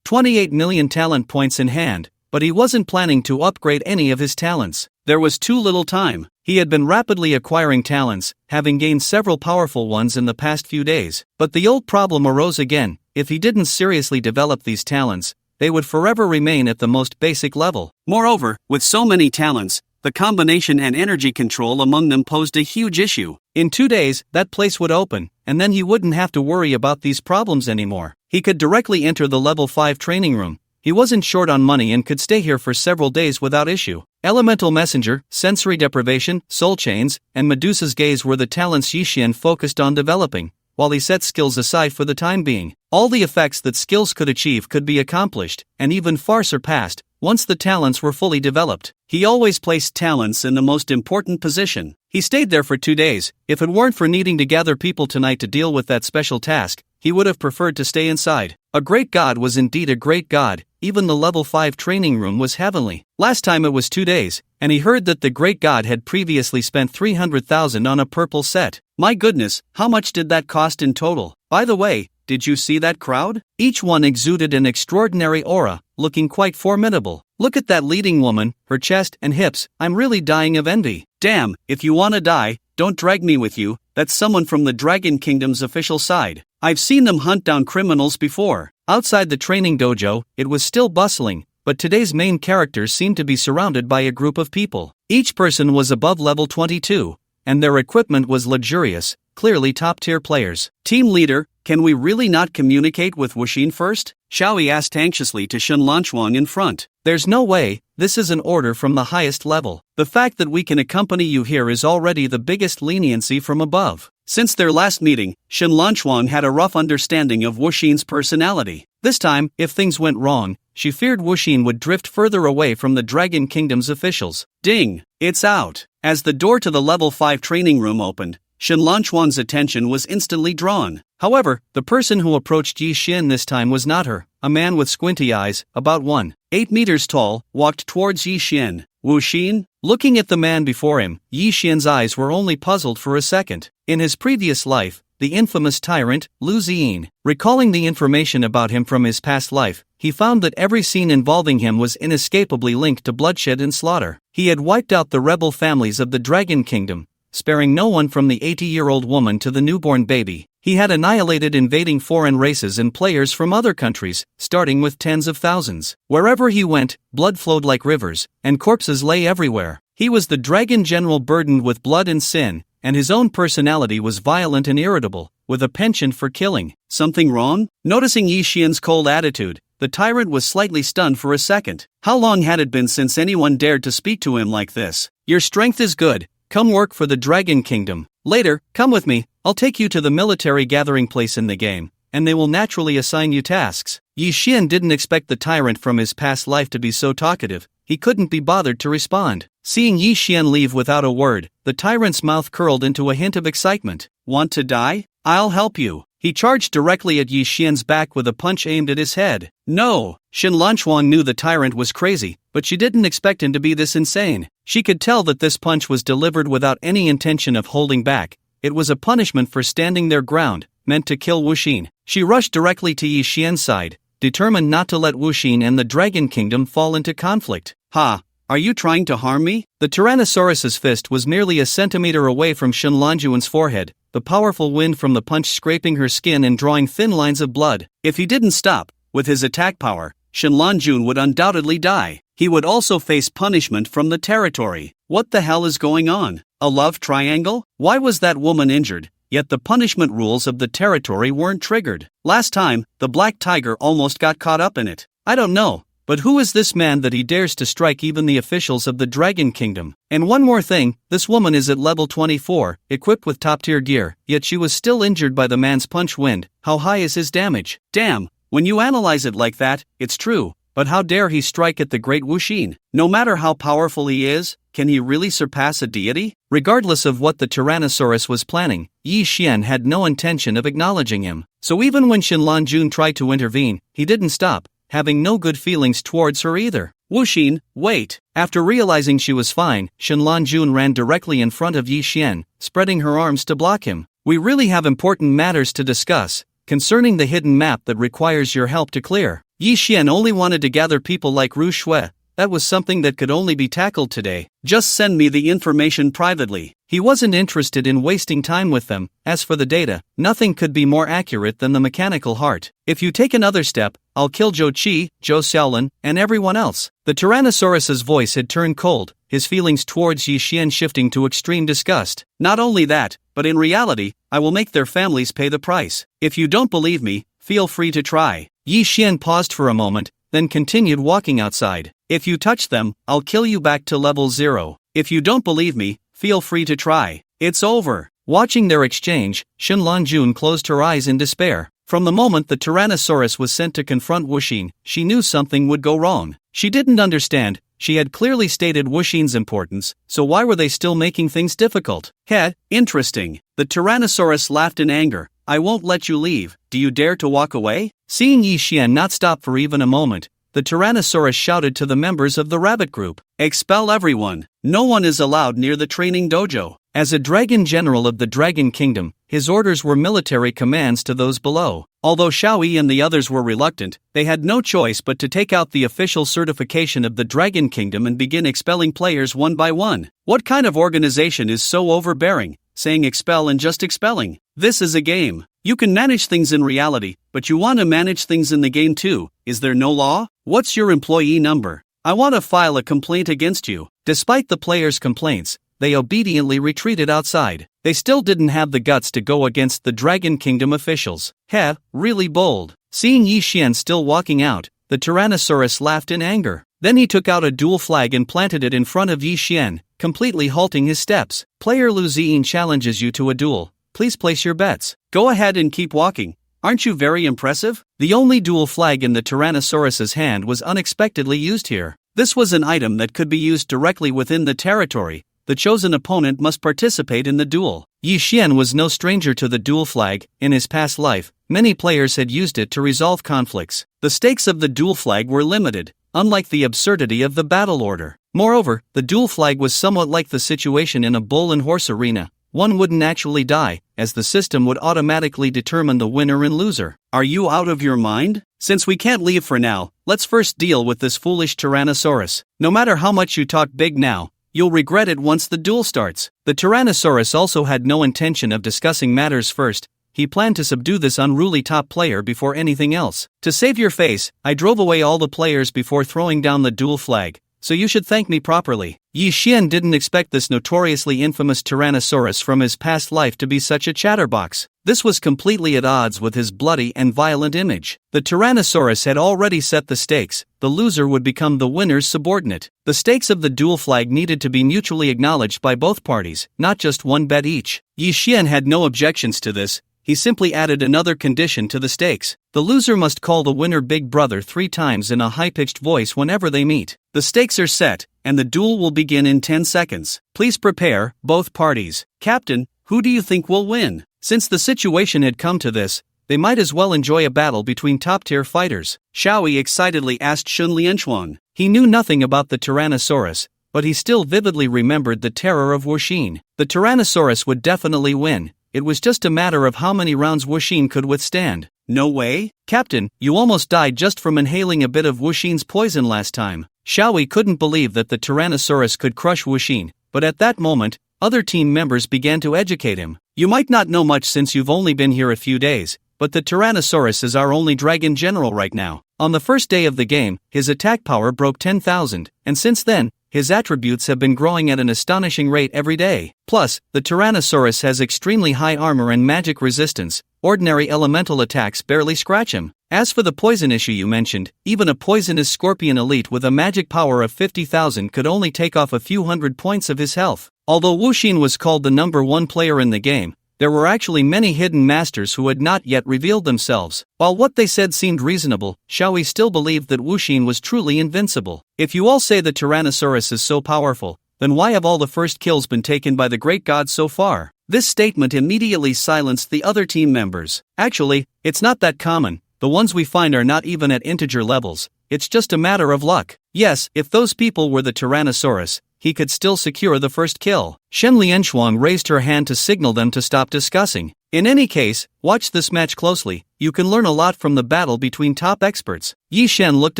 28 million talent points in hand, but he wasn't planning to upgrade any of his talents. There was too little time. He had been rapidly acquiring talents, having gained several powerful ones in the past few days. But the old problem arose again. If he didn't seriously develop these talents, they would forever remain at the most basic level. Moreover, with so many talents, the combination and energy control among them posed a huge issue. In 2 days, that place would open, and then he wouldn't have to worry about these problems anymore. He could directly enter the level 5 training room. He wasn't short on money and could stay here for several days without issue. Elemental Messenger, Sensory Deprivation, Soul Chains, and Medusa's Gaze were the talents Yi Xian focused on developing, while he set skills aside for the time being. All the effects that skills could achieve could be accomplished, and even far surpassed, once the talents were fully developed. He always placed talents in the most important position. He stayed there for 2 days. If it weren't for needing to gather people tonight to deal with that special task, he would have preferred to stay inside. A great god was indeed a great god. Even the level 5 training room was heavenly. Last time it was 2 days, and he heard that the great god had previously spent 300,000 on a purple set. My goodness, how much did that cost in total? By the way, did you see that crowd? Each one exuded an extraordinary aura, looking quite formidable. Look at that leading woman, her chest and hips. I'm really dying of envy. Damn, if you wanna die, don't drag me with you. That's someone from the Dragon Kingdom's official side. I've seen them hunt down criminals before. Outside the training dojo, it was still bustling, but today's main characters seemed to be surrounded by a group of people. Each person was above level 22, and their equipment was luxurious, clearly top-tier players. Team leader, can we really not communicate with Wuxin first? Xiaoyi asked anxiously to Shen Lanchuang in front. There's no way, this is an order from the highest level. The fact that we can accompany you here is already the biggest leniency from above. Since their last meeting, Shen Lanchuang had a rough understanding of Wuxin's personality. This time, if things went wrong, she feared Wuxin would drift further away from the Dragon Kingdom's officials. Ding! It's out! As the door to the level 5 training room opened, Shen Lanchuang's attention was instantly drawn. However, the person who approached Yi Xian this time was not her. A man with squinty eyes, about 1.8 meters tall, walked towards Yi Xian. Wuxin? Looking at the man before him, Yi Xian's eyes were only puzzled for a second. In his previous life, the infamous tyrant, Lu Ziyin. Recalling the information about him from his past life, he found that every scene involving him was inescapably linked to bloodshed and slaughter. He had wiped out the rebel families of the Dragon Kingdom, sparing no one from the 80-year-old woman to the newborn baby. He had annihilated invading foreign races and players from other countries, starting with tens of thousands. Wherever he went, blood flowed like rivers, and corpses lay everywhere. He was the dragon general burdened with blood and sin, and his own personality was violent and irritable, with a penchant for killing. Something wrong? Noticing Yi Xian's cold attitude, the tyrant was slightly stunned for a second. How long had it been since anyone dared to speak to him like this? Your strength is good. Come work for the Dragon Kingdom. Later, come with me, I'll take you to the military gathering place in the game, and they will naturally assign you tasks. Yi Xian didn't expect the tyrant from his past life to be so talkative. He couldn't be bothered to respond. Seeing Yi Xian leave without a word, the tyrant's mouth curled into a hint of excitement. Want to die? I'll help you. He charged directly at Yi Xian's back with a punch aimed at his head. No! Shen Lanchuan knew the tyrant was crazy, but she didn't expect him to be this insane. She could tell that this punch was delivered without any intention of holding back. It was a punishment for standing their ground, meant to kill Wuxin. She rushed directly to Yi Xian's side, determined not to let Wuxin and the Dragon Kingdom fall into conflict. Ha! Are you trying to harm me? The Tyrannosaurus's fist was merely a centimeter away from Shen Lanjuan's forehead, the powerful wind from the punch scraping her skin and drawing thin lines of blood. If he didn't stop, with his attack power, Shen Lanjun would undoubtedly die. He would also face punishment from the territory. What the hell is going on? A love triangle? Why was that woman injured? Yet the punishment rules of the territory weren't triggered. Last time, the black tiger almost got caught up in it. I don't know. But who is this man that he dares to strike even the officials of the Dragon Kingdom? And one more thing, this woman is at level 24, equipped with top-tier gear, yet she was still injured by the man's punch wind. How high is his damage? Damn, when you analyze it like that, it's true. But how dare he strike at the great Wuxin? No matter how powerful he is, can he really surpass a deity? Regardless of what the Tyrannosaurus was planning, Yi Xian had no intention of acknowledging him. So even when Shen Lanjun tried to intervene, he didn't stop, having no good feelings towards her either. Wuxin, wait! After realizing she was fine, Shen Lanjun ran directly in front of Yi Xian, spreading her arms to block him. We really have important matters to discuss, concerning the hidden map that requires your help to clear. Yi Xian only wanted to gather people like Ru Shui. That was something that could only be tackled today. Just send me the information privately. He wasn't interested in wasting time with them. As for the data, nothing could be more accurate than the mechanical heart. If you take another step, I'll kill Zhou Qi, Zhou Xiaolin, and everyone else. The Tyrannosaurus's voice had turned cold, his feelings towards Yi Xian shifting to extreme disgust. Not only that, but in reality, I will make their families pay the price. If you don't believe me, feel free to try. Yi Xian paused for a moment, then continued walking outside. If you touch them, I'll kill you back to level 0. If you don't believe me, feel free to try. It's over. Watching their exchange, Shen Lanjun closed her eyes in despair. From the moment the Tyrannosaurus was sent to confront Wuxin, she knew something would go wrong. She didn't understand. She had clearly stated Wuxin's importance, so why were they still making things difficult? Heh, interesting. The Tyrannosaurus laughed in anger. I won't let you leave. Do you dare to walk away? Seeing Yi Xian not stop for even a moment, the Tyrannosaurus shouted to the members of the rabbit group, expel everyone. No one is allowed near the training dojo. As a dragon general of the Dragon Kingdom, his orders were military commands to those below. Although Xiaoyi and the others were reluctant, they had no choice but to take out the official certification of the Dragon Kingdom and begin expelling players one by one. What kind of organization is so overbearing, saying expel and just expelling? This is a game. You can manage things in reality, but you want to manage things in the game too. Is there no law? What's your employee number? I want to file a complaint against you. Despite the players' complaints, they obediently retreated outside. They still didn't have the guts to go against the Dragon Kingdom officials. Heh, really bold. Seeing Yi Xian still walking out, the Tyrannosaurus laughed in anger. Then he took out a duel flag and planted it in front of Yi Xian, completely halting his steps. Player Lu Ziyin challenges you to a duel. Please place your bets. Go ahead and keep walking. Aren't you very impressive? The only duel flag in the Tyrannosaurus's hand was unexpectedly used here. This was an item that could be used directly within the territory. The chosen opponent must participate in the duel. Yi Xian was no stranger to the duel flag. In his past life, many players had used it to resolve conflicts. The stakes of the duel flag were limited, unlike the absurdity of the battle order. Moreover, the duel flag was somewhat like the situation in a bull and horse arena. One wouldn't actually die, as the system would automatically determine the winner and loser. Are you out of your mind? Since we can't leave for now, let's first deal with this foolish Tyrannosaurus. No matter how much you talk big now, you'll regret it once the duel starts. The Tyrannosaurus also had no intention of discussing matters first. He planned to subdue this unruly top player before anything else. To save your face, I drove away all the players before throwing down the duel flag, so you should thank me properly. Yi Xian didn't expect this notoriously infamous Tyrannosaurus from his past life to be such a chatterbox. This was completely at odds with his bloody and violent image. The Tyrannosaurus had already set the stakes. The loser would become the winner's subordinate. The stakes of the duel flag needed to be mutually acknowledged by both parties, not just one bet each. Yi Xian had no objections to this. He simply added another condition to the stakes. The loser must call the winner Big Brother 3 times in a high-pitched voice whenever they meet. The stakes are set, and the duel will begin in 10 seconds. Please prepare, both parties. Captain, who do you think will win? Since the situation had come to this, they might as well enjoy a battle between top-tier fighters. Xiaoyi excitedly asked Shun Lianchuan. He knew nothing about the Tyrannosaurus, but he still vividly remembered the terror of Wuxin. The Tyrannosaurus would definitely win. It was just a matter of how many rounds Wuxin could withstand. No way? Captain, you almost died just from inhaling a bit of Wuxin's poison last time. Xiaoyi couldn't believe that the Tyrannosaurus could crush Wuxin, but at that moment, other team members began to educate him. You might not know much since you've only been here a few days, but the Tyrannosaurus is our only dragon general right now. On the first day of the game, his attack power broke 10,000, and since then, his attributes have been growing at an astonishing rate every day. Plus, the Tyrannosaurus has extremely high armor and magic resistance. Ordinary elemental attacks barely scratch him. As for the poison issue you mentioned, even a poisonous scorpion elite with a magic power of 50,000 could only take off a few hundred points of his health. Although Wuxin was called the #1 player in the game, there were actually many hidden masters who had not yet revealed themselves. While what they said seemed reasonable, Xiaoyi still believed that Wuxin was truly invincible. If you all say the Tyrannosaurus is so powerful, then why have all the first kills been taken by the great gods so far? This statement immediately silenced the other team members. Actually, it's not that common. The ones we find are not even at integer levels. It's just a matter of luck. Yes, if those people were the Tyrannosaurus, he could still secure the first kill. Shen Lianshuang raised her hand to signal them to stop discussing. In any case, watch this match closely. You can learn a lot from the battle between top experts. Yi Shen looked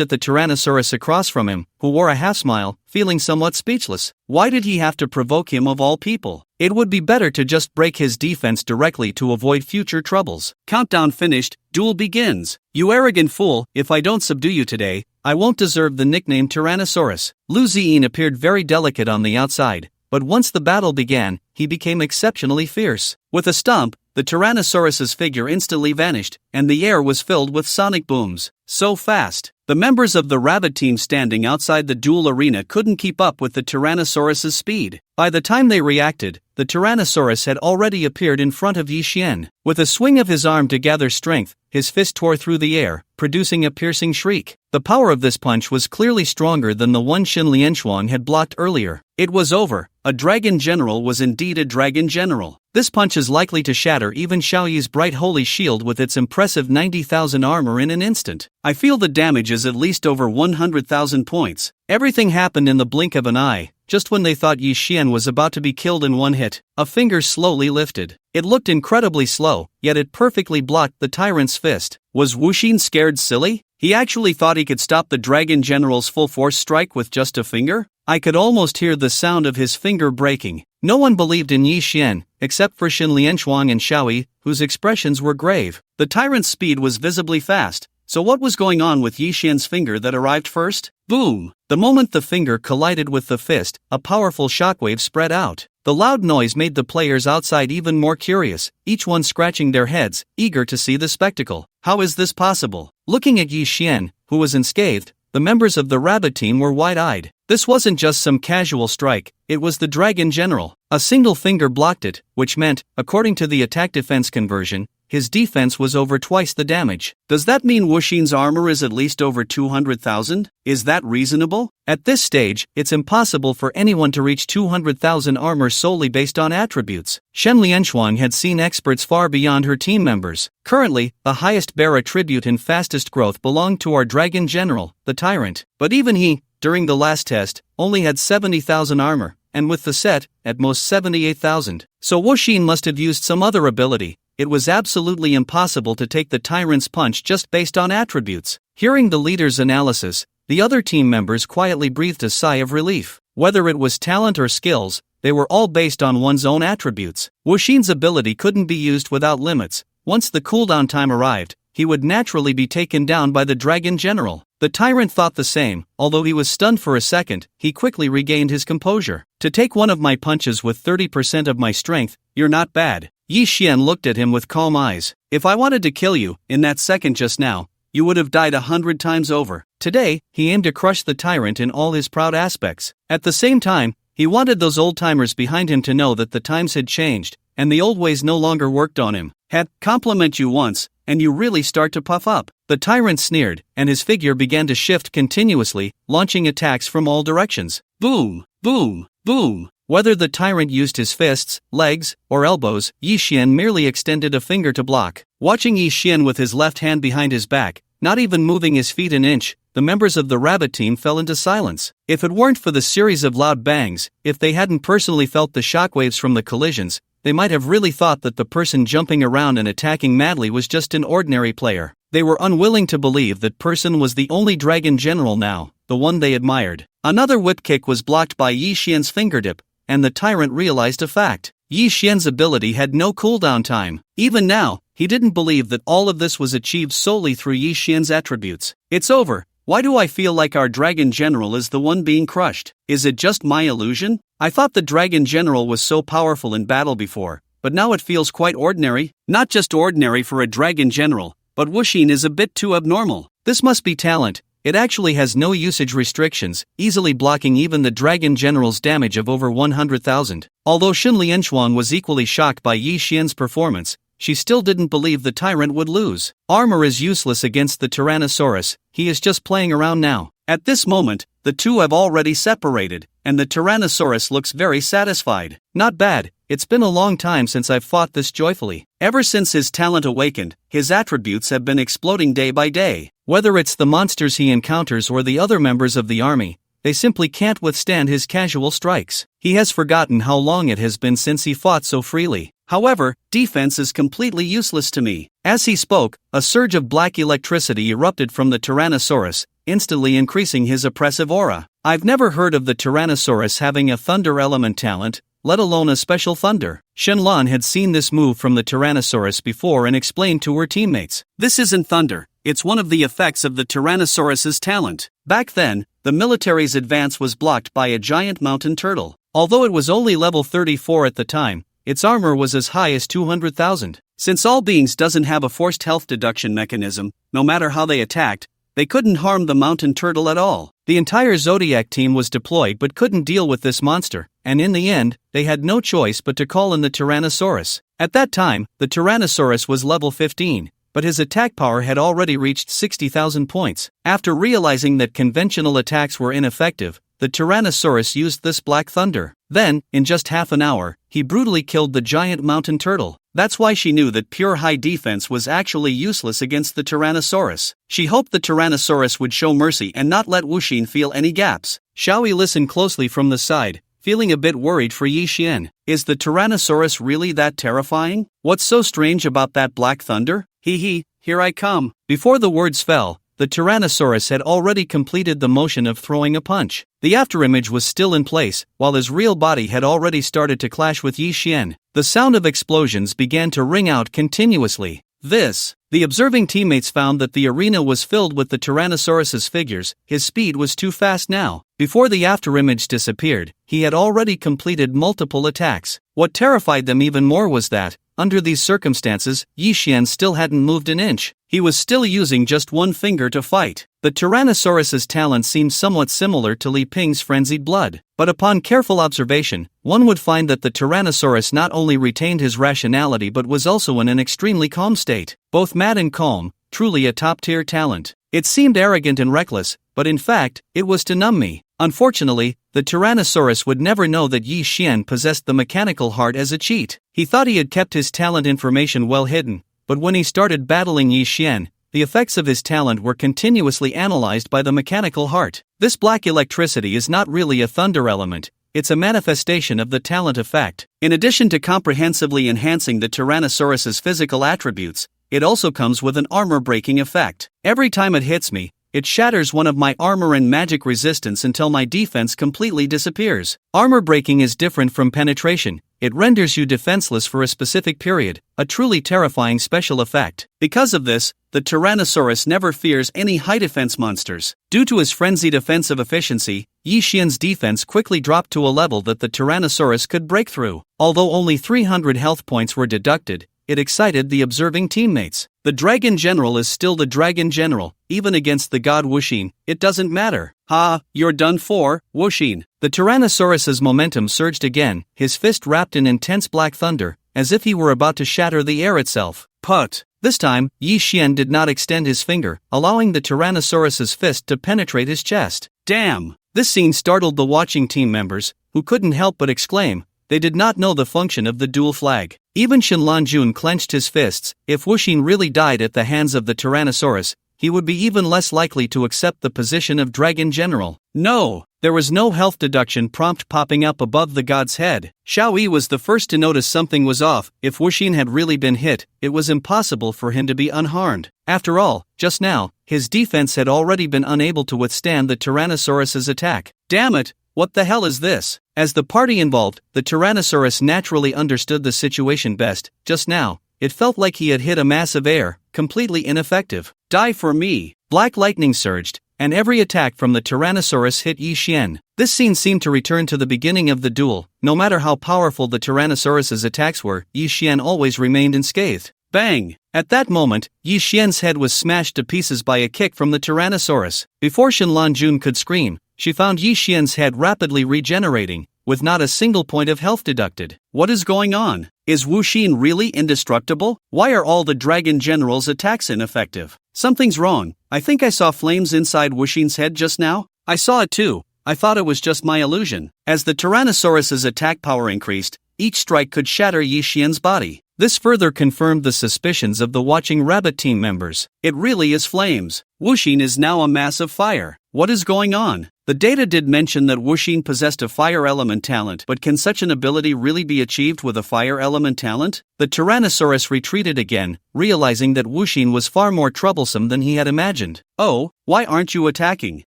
at the Tyrannosaurus across from him, who wore a half-smile, feeling somewhat speechless. Why did he have to provoke him of all people? It would be better to just break his defense directly to avoid future troubles. Countdown finished, duel begins. You arrogant fool, if I don't subdue you today, I won't deserve the nickname Tyrannosaurus. Lu Ziyin appeared very delicate on the outside, but once the battle began, he became exceptionally fierce. With a stomp, the Tyrannosaurus's figure instantly vanished, and the air was filled with sonic booms. So fast. The members of the rabbit team standing outside the duel arena couldn't keep up with the Tyrannosaurus's speed. By the time they reacted, the Tyrannosaurus had already appeared in front of Yi Xian. With a swing of his arm to gather strength, his fist tore through the air, producing a piercing shriek. The power of this punch was clearly stronger than the one Shen Lianshuang had blocked earlier. It was over. A dragon general was indeed a dragon general. This punch is likely to shatter even Xiaoyi's bright holy shield with its impressive 90,000 armor in an instant. I feel the damage is at least over 100,000 points. Everything happened in the blink of an eye. Just when they thought Yi Xian was about to be killed in one hit, a finger slowly lifted. It looked incredibly slow, yet it perfectly blocked the tyrant's fist. Was Wuxin scared silly? He actually thought he could stop the Dragon General's full-force strike with just a finger? I could almost hear the sound of his finger breaking. No one believed in Yi Xian, except for Shen Lianshuang and Xiaoyi, whose expressions were grave. The tyrant's speed was visibly fast. So what was going on with Yi Xian's finger that arrived first? Boom! The moment the finger collided with the fist, a powerful shockwave spread out. The loud noise made the players outside even more curious, each one scratching their heads, eager to see the spectacle. How is this possible? Looking at Yi Xian, who was unscathed, the members of the rabbit team were wide-eyed. This wasn't just some casual strike, it was the Dragon General. A single finger blocked it, which meant, according to the attack-defense conversion, his defense was over twice the damage. Does that mean Wuxin's armor is at least over 200,000? Is that reasonable? At this stage, it's impossible for anyone to reach 200,000 armor solely based on attributes. Shen Lianshuang had seen experts far beyond her team members. Currently, the highest bear attribute and fastest growth belonged to our Dragon General, the Tyrant. But even he, during the last test, only had 70,000 armor, and with the set, at most 78,000. So Wuxin must have used some other ability. It was absolutely impossible to take the tyrant's punch just based on attributes. Hearing the leader's analysis, the other team members quietly breathed a sigh of relief. Whether it was talent or skills, they were all based on one's own attributes. Wuxin's ability couldn't be used without limits. Once the cooldown time arrived, he would naturally be taken down by the Dragon General. The tyrant thought the same. Although he was stunned for a second, he quickly regained his composure. To take one of my punches with 30% of my strength, you're not bad. Yi Xian looked at him with calm eyes. If I wanted to kill you, in that second just now, you would have died 100 times over. Today, he aimed to crush the tyrant in all his proud aspects. At the same time, he wanted those old-timers behind him to know that the times had changed, and the old ways no longer worked on him. Compliment you once, and you really start to puff up. The tyrant sneered, and his figure began to shift continuously, launching attacks from all directions. Boom, boom, boom. Whether the tyrant used his fists, legs, or elbows, Yi Xian merely extended a finger to block. Watching Yi Xian with his left hand behind his back, not even moving his feet an inch, the members of the rabbit team fell into silence. If it weren't for the series of loud bangs, if they hadn't personally felt the shockwaves from the collisions, they might have really thought that the person jumping around and attacking madly was just an ordinary player. They were unwilling to believe that person was the only dragon general now, the one they admired. Another whip kick was blocked by Yi Xian's fingertip, and the tyrant realized a fact. Yi Xian's ability had no cooldown time. Even now, he didn't believe that all of this was achieved solely through Yi Xian's attributes. It's over. Why do I feel like our dragon general is the one being crushed? Is it just my illusion? I thought the dragon general was so powerful in battle before, but now it feels quite ordinary. Not just ordinary for a dragon general, but Wuxin is a bit too abnormal. This must be talent. It actually has no usage restrictions, easily blocking even the dragon general's damage of over 100,000. Although Xin Lianchuan was equally shocked by Yi Xian's performance, she still didn't believe the tyrant would lose. Armor is useless against the Tyrannosaurus, he is just playing around now. At this moment, the two have already separated, and the Tyrannosaurus looks very satisfied. Not bad, it's been a long time since I've fought this joyfully. Ever since his talent awakened, his attributes have been exploding day by day. Whether it's the monsters he encounters or the other members of the army, they simply can't withstand his casual strikes. He has forgotten how long it has been since he fought so freely. However, defense is completely useless to me. As he spoke, a surge of black electricity erupted from the Tyrannosaurus, instantly increasing his oppressive aura. I've never heard of the Tyrannosaurus having a thunder element talent, let alone a special thunder. Shenlong had seen this move from the Tyrannosaurus before and explained to her teammates. This isn't thunder, it's one of the effects of the Tyrannosaurus's talent. Back then, the military's advance was blocked by a giant mountain turtle. Although it was only level 34 at the time, its armor was as high as 200,000. Since all beings doesn't have a forced health deduction mechanism, no matter how they attacked, they couldn't harm the mountain turtle at all. The entire Zodiac team was deployed but couldn't deal with this monster, and in the end, they had no choice but to call in the Tyrannosaurus. At that time, the Tyrannosaurus was level 15, but his attack power had already reached 60,000 points. After realizing that conventional attacks were ineffective, the Tyrannosaurus used this black thunder. Then, in just half an hour, he brutally killed the giant mountain turtle. That's why she knew that pure high defense was actually useless against the Tyrannosaurus. She hoped the Tyrannosaurus would show mercy and not let Wuxin feel any gaps. Xiaoyi listened closely from the side, feeling a bit worried for Yi Xian. Is the Tyrannosaurus really that terrifying? What's so strange about that black thunder? Here I come. Before the words fell, the Tyrannosaurus had already completed the motion of throwing a punch. The afterimage was still in place, while his real body had already started to clash with Yi Xian. The sound of explosions began to ring out continuously. The observing teammates found that the arena was filled with the Tyrannosaurus's figures. His speed was too fast now. Before the afterimage disappeared, he had already completed multiple attacks. What terrified them even more was that, under these circumstances, Yi Xian still hadn't moved an inch. He was still using just one finger to fight. The Tyrannosaurus's talent seemed somewhat similar to Li Ping's frenzied blood. But upon careful observation, one would find that the Tyrannosaurus not only retained his rationality but was also in an extremely calm state. Both mad and calm, truly a top-tier talent. It seemed arrogant and reckless, but in fact, it was to numb me. Unfortunately, the Tyrannosaurus would never know that Yi Xian possessed the mechanical heart as a cheat. He thought he had kept his talent information well hidden, but when he started battling Yi Xian, the effects of his talent were continuously analyzed by the mechanical heart. This black electricity is not really a thunder element, it's a manifestation of the talent effect. In addition to comprehensively enhancing the Tyrannosaurus's physical attributes, it also comes with an armor-breaking effect. Every time it hits me, it shatters one of my armor and magic resistance until my defense completely disappears. Armor breaking is different from penetration. it renders you defenseless for a specific period, a truly terrifying special effect. Because of this, the Tyrannosaurus never fears any high defense monsters. Due to his frenzied offensive efficiency, Yi Xian's defense quickly dropped to a level that the Tyrannosaurus could break through. Although only 300 health points were deducted, it excited the observing teammates. The Dragon General is still the Dragon General, even against the god Wuxin, it doesn't matter. Ha, you're done for, Wuxin. The Tyrannosaurus's momentum surged again, his fist wrapped in intense black thunder, as if he were about to shatter the air itself. Put! This time, Yi Xian did not extend his finger, allowing the Tyrannosaurus's fist to penetrate his chest. Damn! This scene startled the watching team members, who couldn't help but exclaim. They did not know the function of the duel flag. Even Shenlanjun clenched his fists. If Wuxin really died at the hands of the Tyrannosaurus, he would be even less likely to accept the position of Dragon General. No! There was no health deduction prompt popping up above the god's head. Xiao Yi was the first to notice something was off. If Wuxin had really been hit, it was impossible for him to be unharmed. After all, just now, his defense had already been unable to withstand the Tyrannosaurus's attack. Damn it! What the hell is this? As the party involved, the Tyrannosaurus naturally understood the situation best. Just now, it felt like he had hit a mass of air, completely ineffective. Die for me! Black lightning surged, and every attack from the Tyrannosaurus hit Yi Xian. This scene seemed to return to the beginning of the duel. No matter how powerful the Tyrannosaurus's attacks were, Yi Xian always remained unscathed. Bang! At that moment, Yi Xian's head was smashed to pieces by a kick from the Tyrannosaurus. Before Shenlanjun could scream, she found Yi Xian's head rapidly regenerating, with not a single point of health deducted. What is going on? Is Wuxin really indestructible? Why are all the Dragon General's attacks ineffective? Something's wrong. I think I saw flames inside Wuxin's head just now. I saw it too. I thought it was just my illusion. As the Tyrannosaurus's attack power increased, each strike could shatter Yi Xian's body. This further confirmed the suspicions of the watching rabbit team members. It really is flames. Wuxin is now a mass of fire. What is going on? The data did mention that Wuxin possessed a fire element talent, but can such an ability really be achieved with a fire element talent? The Tyrannosaurus retreated again, realizing that Wuxin was far more troublesome than he had imagined. Oh, why aren't you attacking?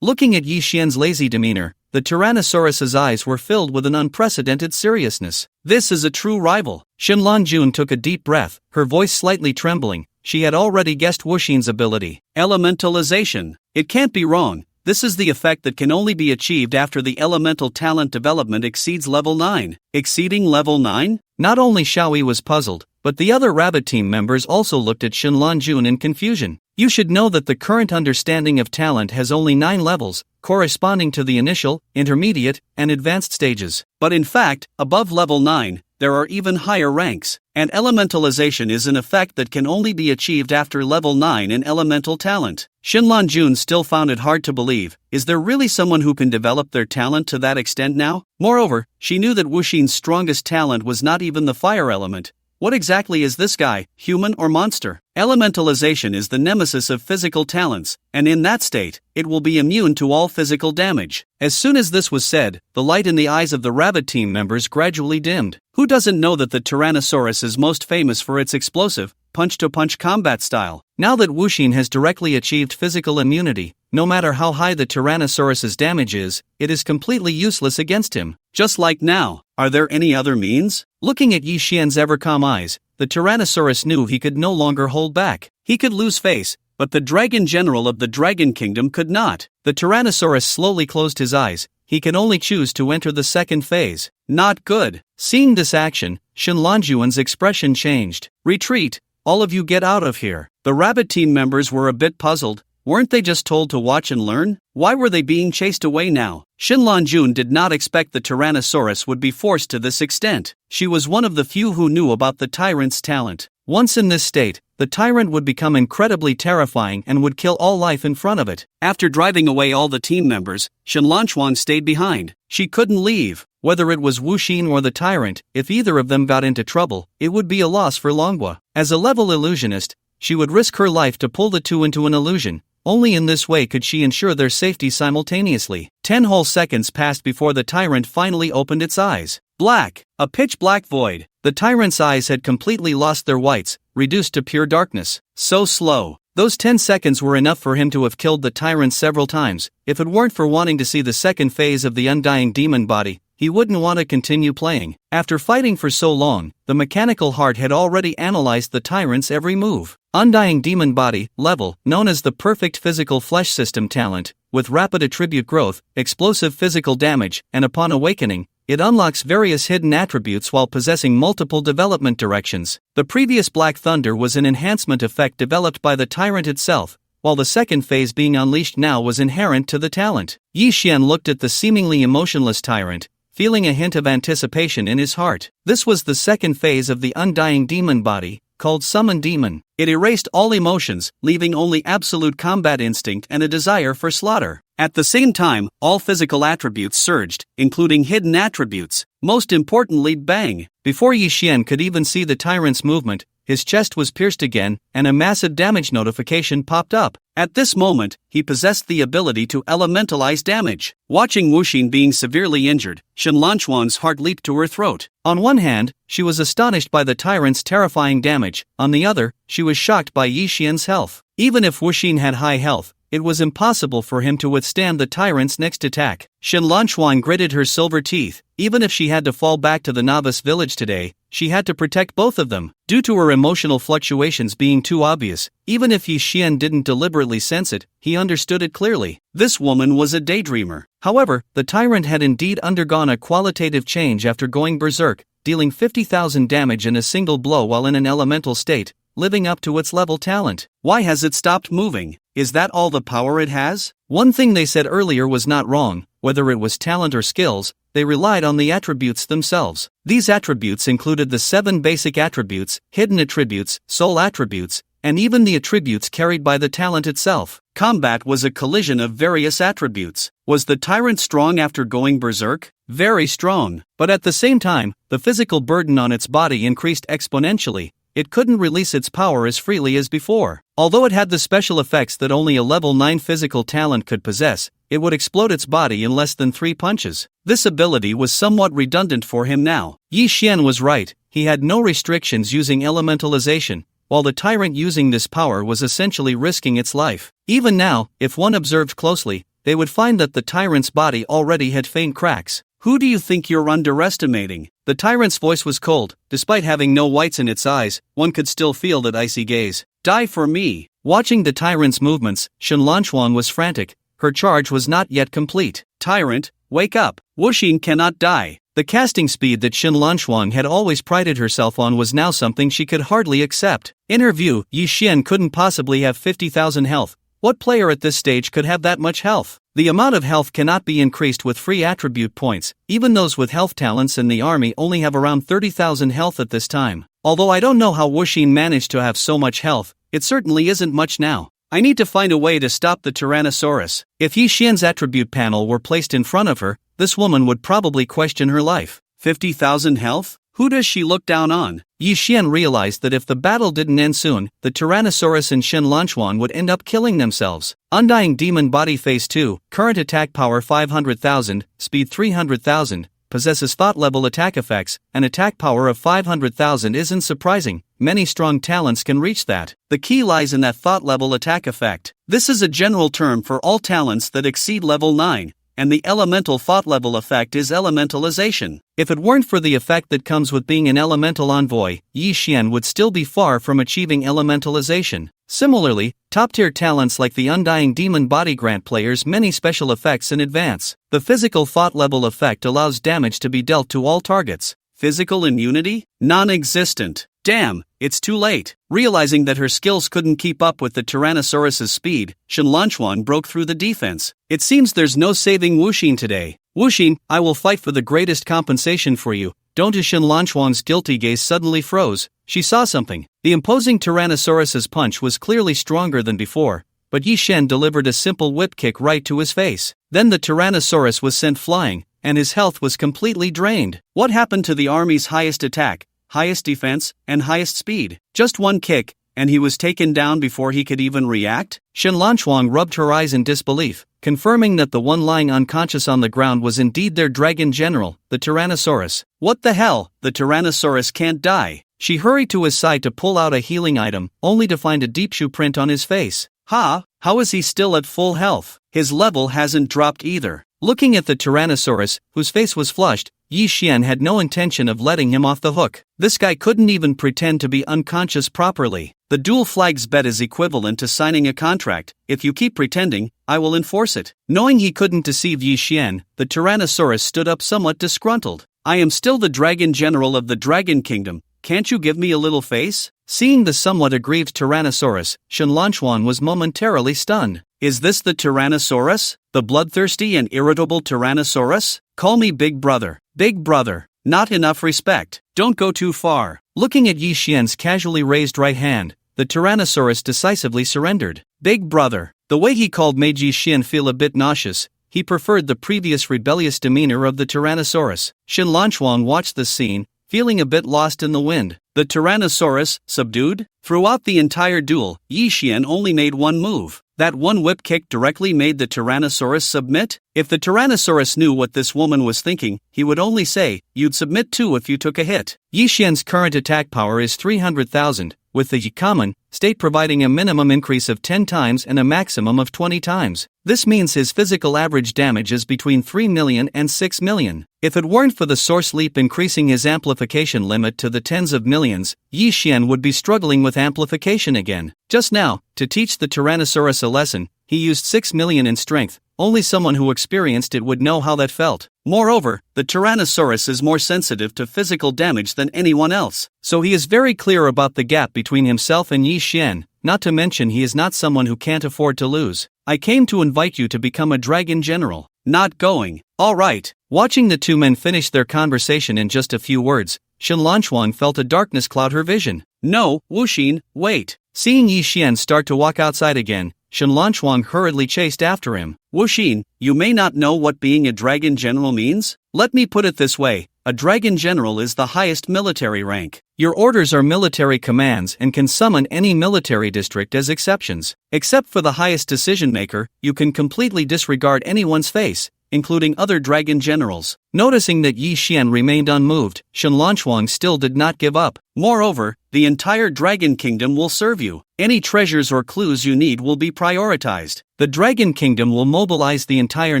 Looking at Yi Xian's lazy demeanor, the Tyrannosaurus's eyes were filled with an unprecedented seriousness. This is a true rival. Shenlanjun took a deep breath, her voice slightly trembling. She had already guessed Wuxin's ability. Elementalization. It can't be wrong. This is the effect that can only be achieved after the elemental talent development exceeds level 9. Exceeding level 9? Not only Xiao Yi was puzzled, but the other rabbit team members also looked at Shenlanjun in confusion. You should know that the current understanding of talent has only 9 levels, corresponding to the initial, intermediate, and advanced stages. But in fact, above level 9, there are even higher ranks, and elementalization is an effect that can only be achieved after level 9 in elemental talent. Shenlanjun still found it hard to believe. Is there really someone who can develop their talent to that extent now? Moreover, she knew that Wuxin's strongest talent was not even the fire element. What exactly is this guy, human or monster? Elementalization is the nemesis of physical talents, and in that state, it will be immune to all physical damage. As soon as this was said, the light in the eyes of the rabbit team members gradually dimmed. Who doesn't know that the Tyrannosaurus is most famous for its explosive, punch-to-punch combat style? Now that Wuxin has directly achieved physical immunity, no matter how high the Tyrannosaurus's damage is, it is completely useless against him. Just like now. Are there any other means? Looking at Yi Xian's ever-calm eyes, the Tyrannosaurus knew he could no longer hold back. He could lose face, but the Dragon General of the Dragon Kingdom could not. The Tyrannosaurus slowly closed his eyes. He can only choose to enter the second phase. Not good. Seeing this action, Shenlanjuan's expression changed. Retreat. All of you get out of here. The rabbit team members were a bit puzzled. Weren't they just told to watch and learn? Why were they being chased away now? Shenlanjun did not expect the Tyrannosaurus would be forced to this extent. She was one of the few who knew about the tyrant's talent. Once in this state, the tyrant would become incredibly terrifying and would kill all life in front of it. After driving away all the team members, Shenlanjuan stayed behind. She couldn't leave. Whether it was Wuxin or the tyrant, if either of them got into trouble, it would be a loss for Manhwa. As a level illusionist, she would risk her life to pull the two into an illusion. Only in this way could she ensure their safety simultaneously. 10 whole seconds passed before the tyrant finally opened its eyes. Black. A pitch-black void. The tyrant's eyes had completely lost their whites, reduced to pure darkness. So slow. Those 10 seconds were enough for him to have killed the tyrant several times. If it weren't for wanting to see the second phase of the undying demon body, he wouldn't want to continue playing. After fighting for so long, the mechanical heart had already analyzed the tyrant's every move. Undying Demon Body Level, known as the perfect physical flesh system talent, with rapid attribute growth, explosive physical damage, and upon awakening, it unlocks various hidden attributes while possessing multiple development directions. The previous Black Thunder was an enhancement effect developed by the tyrant itself, while the second phase being unleashed now was inherent to the talent. Yi Xian looked at the seemingly emotionless tyrant, feeling a hint of anticipation in his heart. This was the second phase of the Undying Demon Body, called Summon Demon. It erased all emotions, leaving only absolute combat instinct and a desire for slaughter. At the same time, all physical attributes surged, including hidden attributes. Most importantly, bang! Before Yi Xian could even see the tyrant's movement, his chest was pierced again, and a massive damage notification popped up. At this moment, he possessed the ability to elementalize damage. Watching Wuxin being severely injured, Shenlanquan's heart leaped to her throat. On one hand, she was astonished by the tyrant's terrifying damage, on the other, she was shocked by Yi Xian's health. Even if Wuxin had high health, it was impossible for him to withstand the tyrant's next attack. Shenlanquan gritted her silver teeth. Even if she had to fall back to the Novice village today, she had to protect both of them. Due to her emotional fluctuations being too obvious, even if Yi Xian didn't deliberately sense it, he understood it clearly. This woman was a daydreamer. However, the tyrant had indeed undergone a qualitative change after going berserk, dealing 50,000 damage in a single blow while in an elemental state, living up to its level talent. Why has it stopped moving? Is that all the power it has? One thing they said earlier was not wrong. Whether it was talent or skills, they relied on the attributes themselves. These attributes included the 7 basic attributes, hidden attributes, soul attributes, and even the attributes carried by the talent itself. Combat was a collision of various attributes. Was the tyrant strong after going berserk? Very strong. But at the same time, the physical burden on its body increased exponentially. It couldn't release its power as freely as before. Although it had the special effects that only a level 9 physical talent could possess, it would explode its body in less than 3 punches. This ability was somewhat redundant for him now. Yi Xian was right, he had no restrictions using elementalization, while the tyrant using this power was essentially risking its life. Even now, if one observed closely, they would find that the tyrant's body already had faint cracks. Who do you think you're underestimating? The tyrant's voice was cold. Despite having no whites in its eyes, one could still feel that icy gaze. Die for me! Watching the tyrant's movements, Shenlanquan was frantic. Her charge was not yet complete. Tyrant, wake up! Wuxin cannot die. The casting speed that Shenlanquan had always prided herself on was now something she could hardly accept. In her view, Yi Xian couldn't possibly have 50,000 health. What player at this stage could have that much health? The amount of health cannot be increased with free attribute points. Even those with health talents in the army only have around 30,000 health at this time. Although I don't know how Wuxin managed to have so much health, it certainly isn't much now. I need to find a way to stop the Tyrannosaurus. If Yi Xian's attribute panel were placed in front of her, this woman would probably question her life. 50,000 health? Who does she look down on? Yi Xian realized that if the battle didn't end soon, the Tyrannosaurus and Shenlanquan would end up killing themselves. Undying Demon Body Phase 2, current attack power 500,000, speed 300,000, possesses thought level attack effects, an attack power of 500,000 isn't surprising. Many strong talents can reach that. The key lies in that thought level attack effect. This is a general term for all talents that exceed level 9. And the elemental thought level effect is elementalization. If it weren't for the effect that comes with being an elemental envoy, Yi Xian would still be far from achieving elementalization. Similarly, top-tier talents like the Undying Demon Body grant players many special effects in advance. The physical thought level effect allows damage to be dealt to all targets. Physical immunity? Non-existent. Damn, it's too late. Realizing that her skills couldn't keep up with the Tyrannosaurus's speed, Shenlanquan broke through the defense. It seems there's no saving Wuxin today. Wuxin, I will fight for the greatest compensation for you. Don't. Shenlanquan's guilty gaze suddenly froze. She saw something. The imposing Tyrannosaurus's punch was clearly stronger than before, but Yi Xian delivered a simple whip kick right to his face. Then the Tyrannosaurus was sent flying, and his health was completely drained. What happened to the army's highest attack, highest defense, and highest speed? Just one kick, and he was taken down before he could even react? Shenlanquan rubbed her eyes in disbelief, confirming that the one lying unconscious on the ground was indeed their dragon general, the Tyrannosaurus. What the hell? The Tyrannosaurus can't die. She hurried to his side to pull out a healing item, only to find a deep shoe print on his face. How is he still at full health? His level hasn't dropped either. Looking at the Tyrannosaurus, whose face was flushed, Yi Xian had no intention of letting him off the hook. This guy couldn't even pretend to be unconscious properly. The dual flags bet is equivalent to signing a contract. If you keep pretending, I will enforce it. Knowing he couldn't deceive Yi Xian, the Tyrannosaurus stood up somewhat disgruntled. I am still the Dragon General of the Dragon Kingdom. Can't you give me a little face? Seeing the somewhat aggrieved Tyrannosaurus, Shen Lanchuan was momentarily stunned. Is this the Tyrannosaurus? The bloodthirsty and irritable Tyrannosaurus? Call me Big Brother. Big Brother. Not enough respect. Don't go too far. Looking at Yi Xian's casually raised right hand, the Tyrannosaurus decisively surrendered. Big Brother. The way he called made Yi Xian feel a bit nauseous. He preferred the previous rebellious demeanor of the Tyrannosaurus. Shen Lanchuan watched the scene, feeling a bit lost in the wind. The Tyrannosaurus, subdued? Throughout the entire duel, Yi Xian only made one move. That one whip kick directly made the Tyrannosaurus submit? If the Tyrannosaurus knew what this woman was thinking, he would only say, you'd submit too if you took a hit. Yi Xian's current attack power is 300,000, with the common state providing a minimum increase of 10 times and a maximum of 20 times. This means his physical average damage is between 3 million and 6 million. If it weren't for the source leap increasing his amplification limit to the tens of millions, Yi Xian would be struggling with amplification again. Just now, to teach the Tyrannosaurus a lesson, he used 6 million in strength. Only someone who experienced it would know how that felt. Moreover, the Tyrannosaurus is more sensitive to physical damage than anyone else, so he is very clear about the gap between himself and Yi Xian, not to mention he is not someone who can't afford to lose. I came to invite you to become a Dragon General. Not going. Alright. Watching the two men finish their conversation in just a few words, Shen Lanchuan felt a darkness cloud her vision. No, Wuxin, wait. Seeing Yi Xian start to walk outside again, Shen Lanchuan hurriedly chased after him. Wuxin, you may not know what being a Dragon General means? Let me put it this way, a Dragon General is the highest military rank. Your orders are military commands and can summon any military district as exceptions. Except for the highest decision maker, you can completely disregard anyone's face, including other Dragon Generals. Noticing that Yi Xian remained unmoved, Shen Lanchuan still did not give up. Moreover, the entire Dragon Kingdom will serve you. Any treasures or clues you need will be prioritized. The Dragon Kingdom will mobilize the entire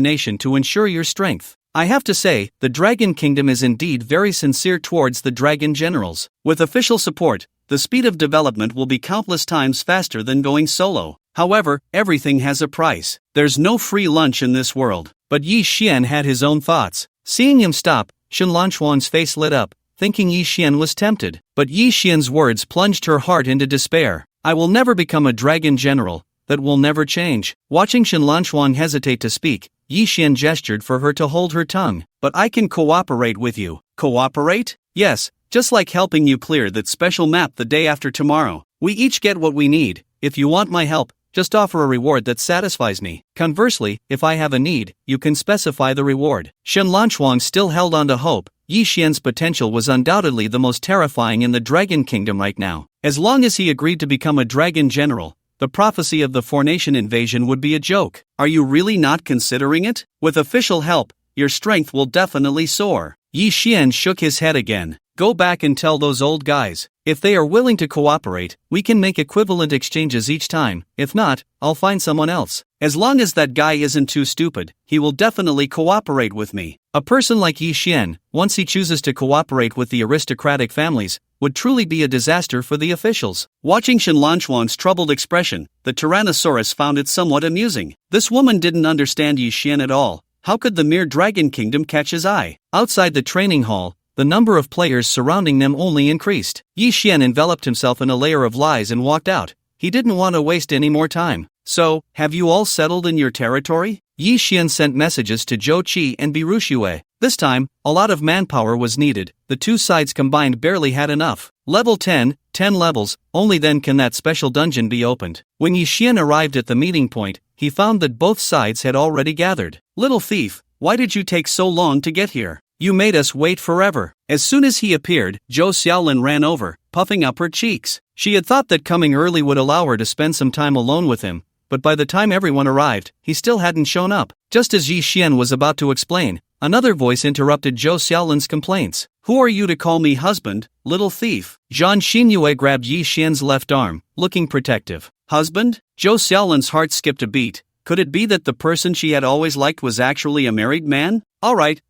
nation to ensure your strength. I have to say, the Dragon Kingdom is indeed very sincere towards the Dragon Generals. With official support, the speed of development will be countless times faster than going solo. However, everything has a price. There's no free lunch in this world. But Yi Xian had his own thoughts. Seeing him stop, Shen Lanchuan's face lit up, thinking Yi Xian was tempted. But Yi Xian's words plunged her heart into despair. I will never become a Dragon General. That will never change. Watching Shen Lanchuan hesitate to speak, Yi Xian gestured for her to hold her tongue. But I can cooperate with you. Cooperate? Yes, just like helping you clear that special map the day after tomorrow. We each get what we need. If you want my help, just offer a reward that satisfies me. Conversely, if I have a need, you can specify the reward. Shen Lanchuan still held on to hope. Yi Xian's potential was undoubtedly the most terrifying in the Dragon Kingdom right now. As long as he agreed to become a Dragon General, the prophecy of the Four-Nation invasion would be a joke. Are you really not considering it? With official help, your strength will definitely soar. Yi Xian shook his head again. Go back and tell those old guys. If they are willing to cooperate, we can make equivalent exchanges each time. If not, I'll find someone else. As long as that guy isn't too stupid, he will definitely cooperate with me. A person like Yi Xian, once he chooses to cooperate with the aristocratic families, would truly be a disaster for the officials. Watching Shen Lanchuan's troubled expression, the Tyrannosaurus found it somewhat amusing. This woman didn't understand Yi Xian at all. How could the mere Dragon Kingdom catch his eye? Outside the training hall, the number of players surrounding them only increased. Yi Xian enveloped himself in a layer of lies and walked out. He didn't want to waste any more time. So, have you all settled in your territory? Yi Xian sent messages to Zhou Qi and Biruxue. This time, a lot of manpower was needed. The two sides combined barely had enough. Level 10, 10 levels, only then can that special dungeon be opened. When Yi Xian arrived at the meeting point, he found that both sides had already gathered. Little thief, why did you take so long to get here? You made us wait forever. As soon as he appeared, Zhou Xiaolin ran over, puffing up her cheeks. She had thought that coming early would allow her to spend some time alone with him, but by the time everyone arrived, he still hadn't shown up. Just as Yi Xian was about to explain, another voice interrupted Zhou Xiaolin's complaints. Who are you to call me husband, little thief? Zhang Xinyue grabbed Yi Xian's left arm, looking protective. Husband? Zhou Xiaolin's heart skipped a beat. Could it be that the person she had always liked was actually a married man? Alright,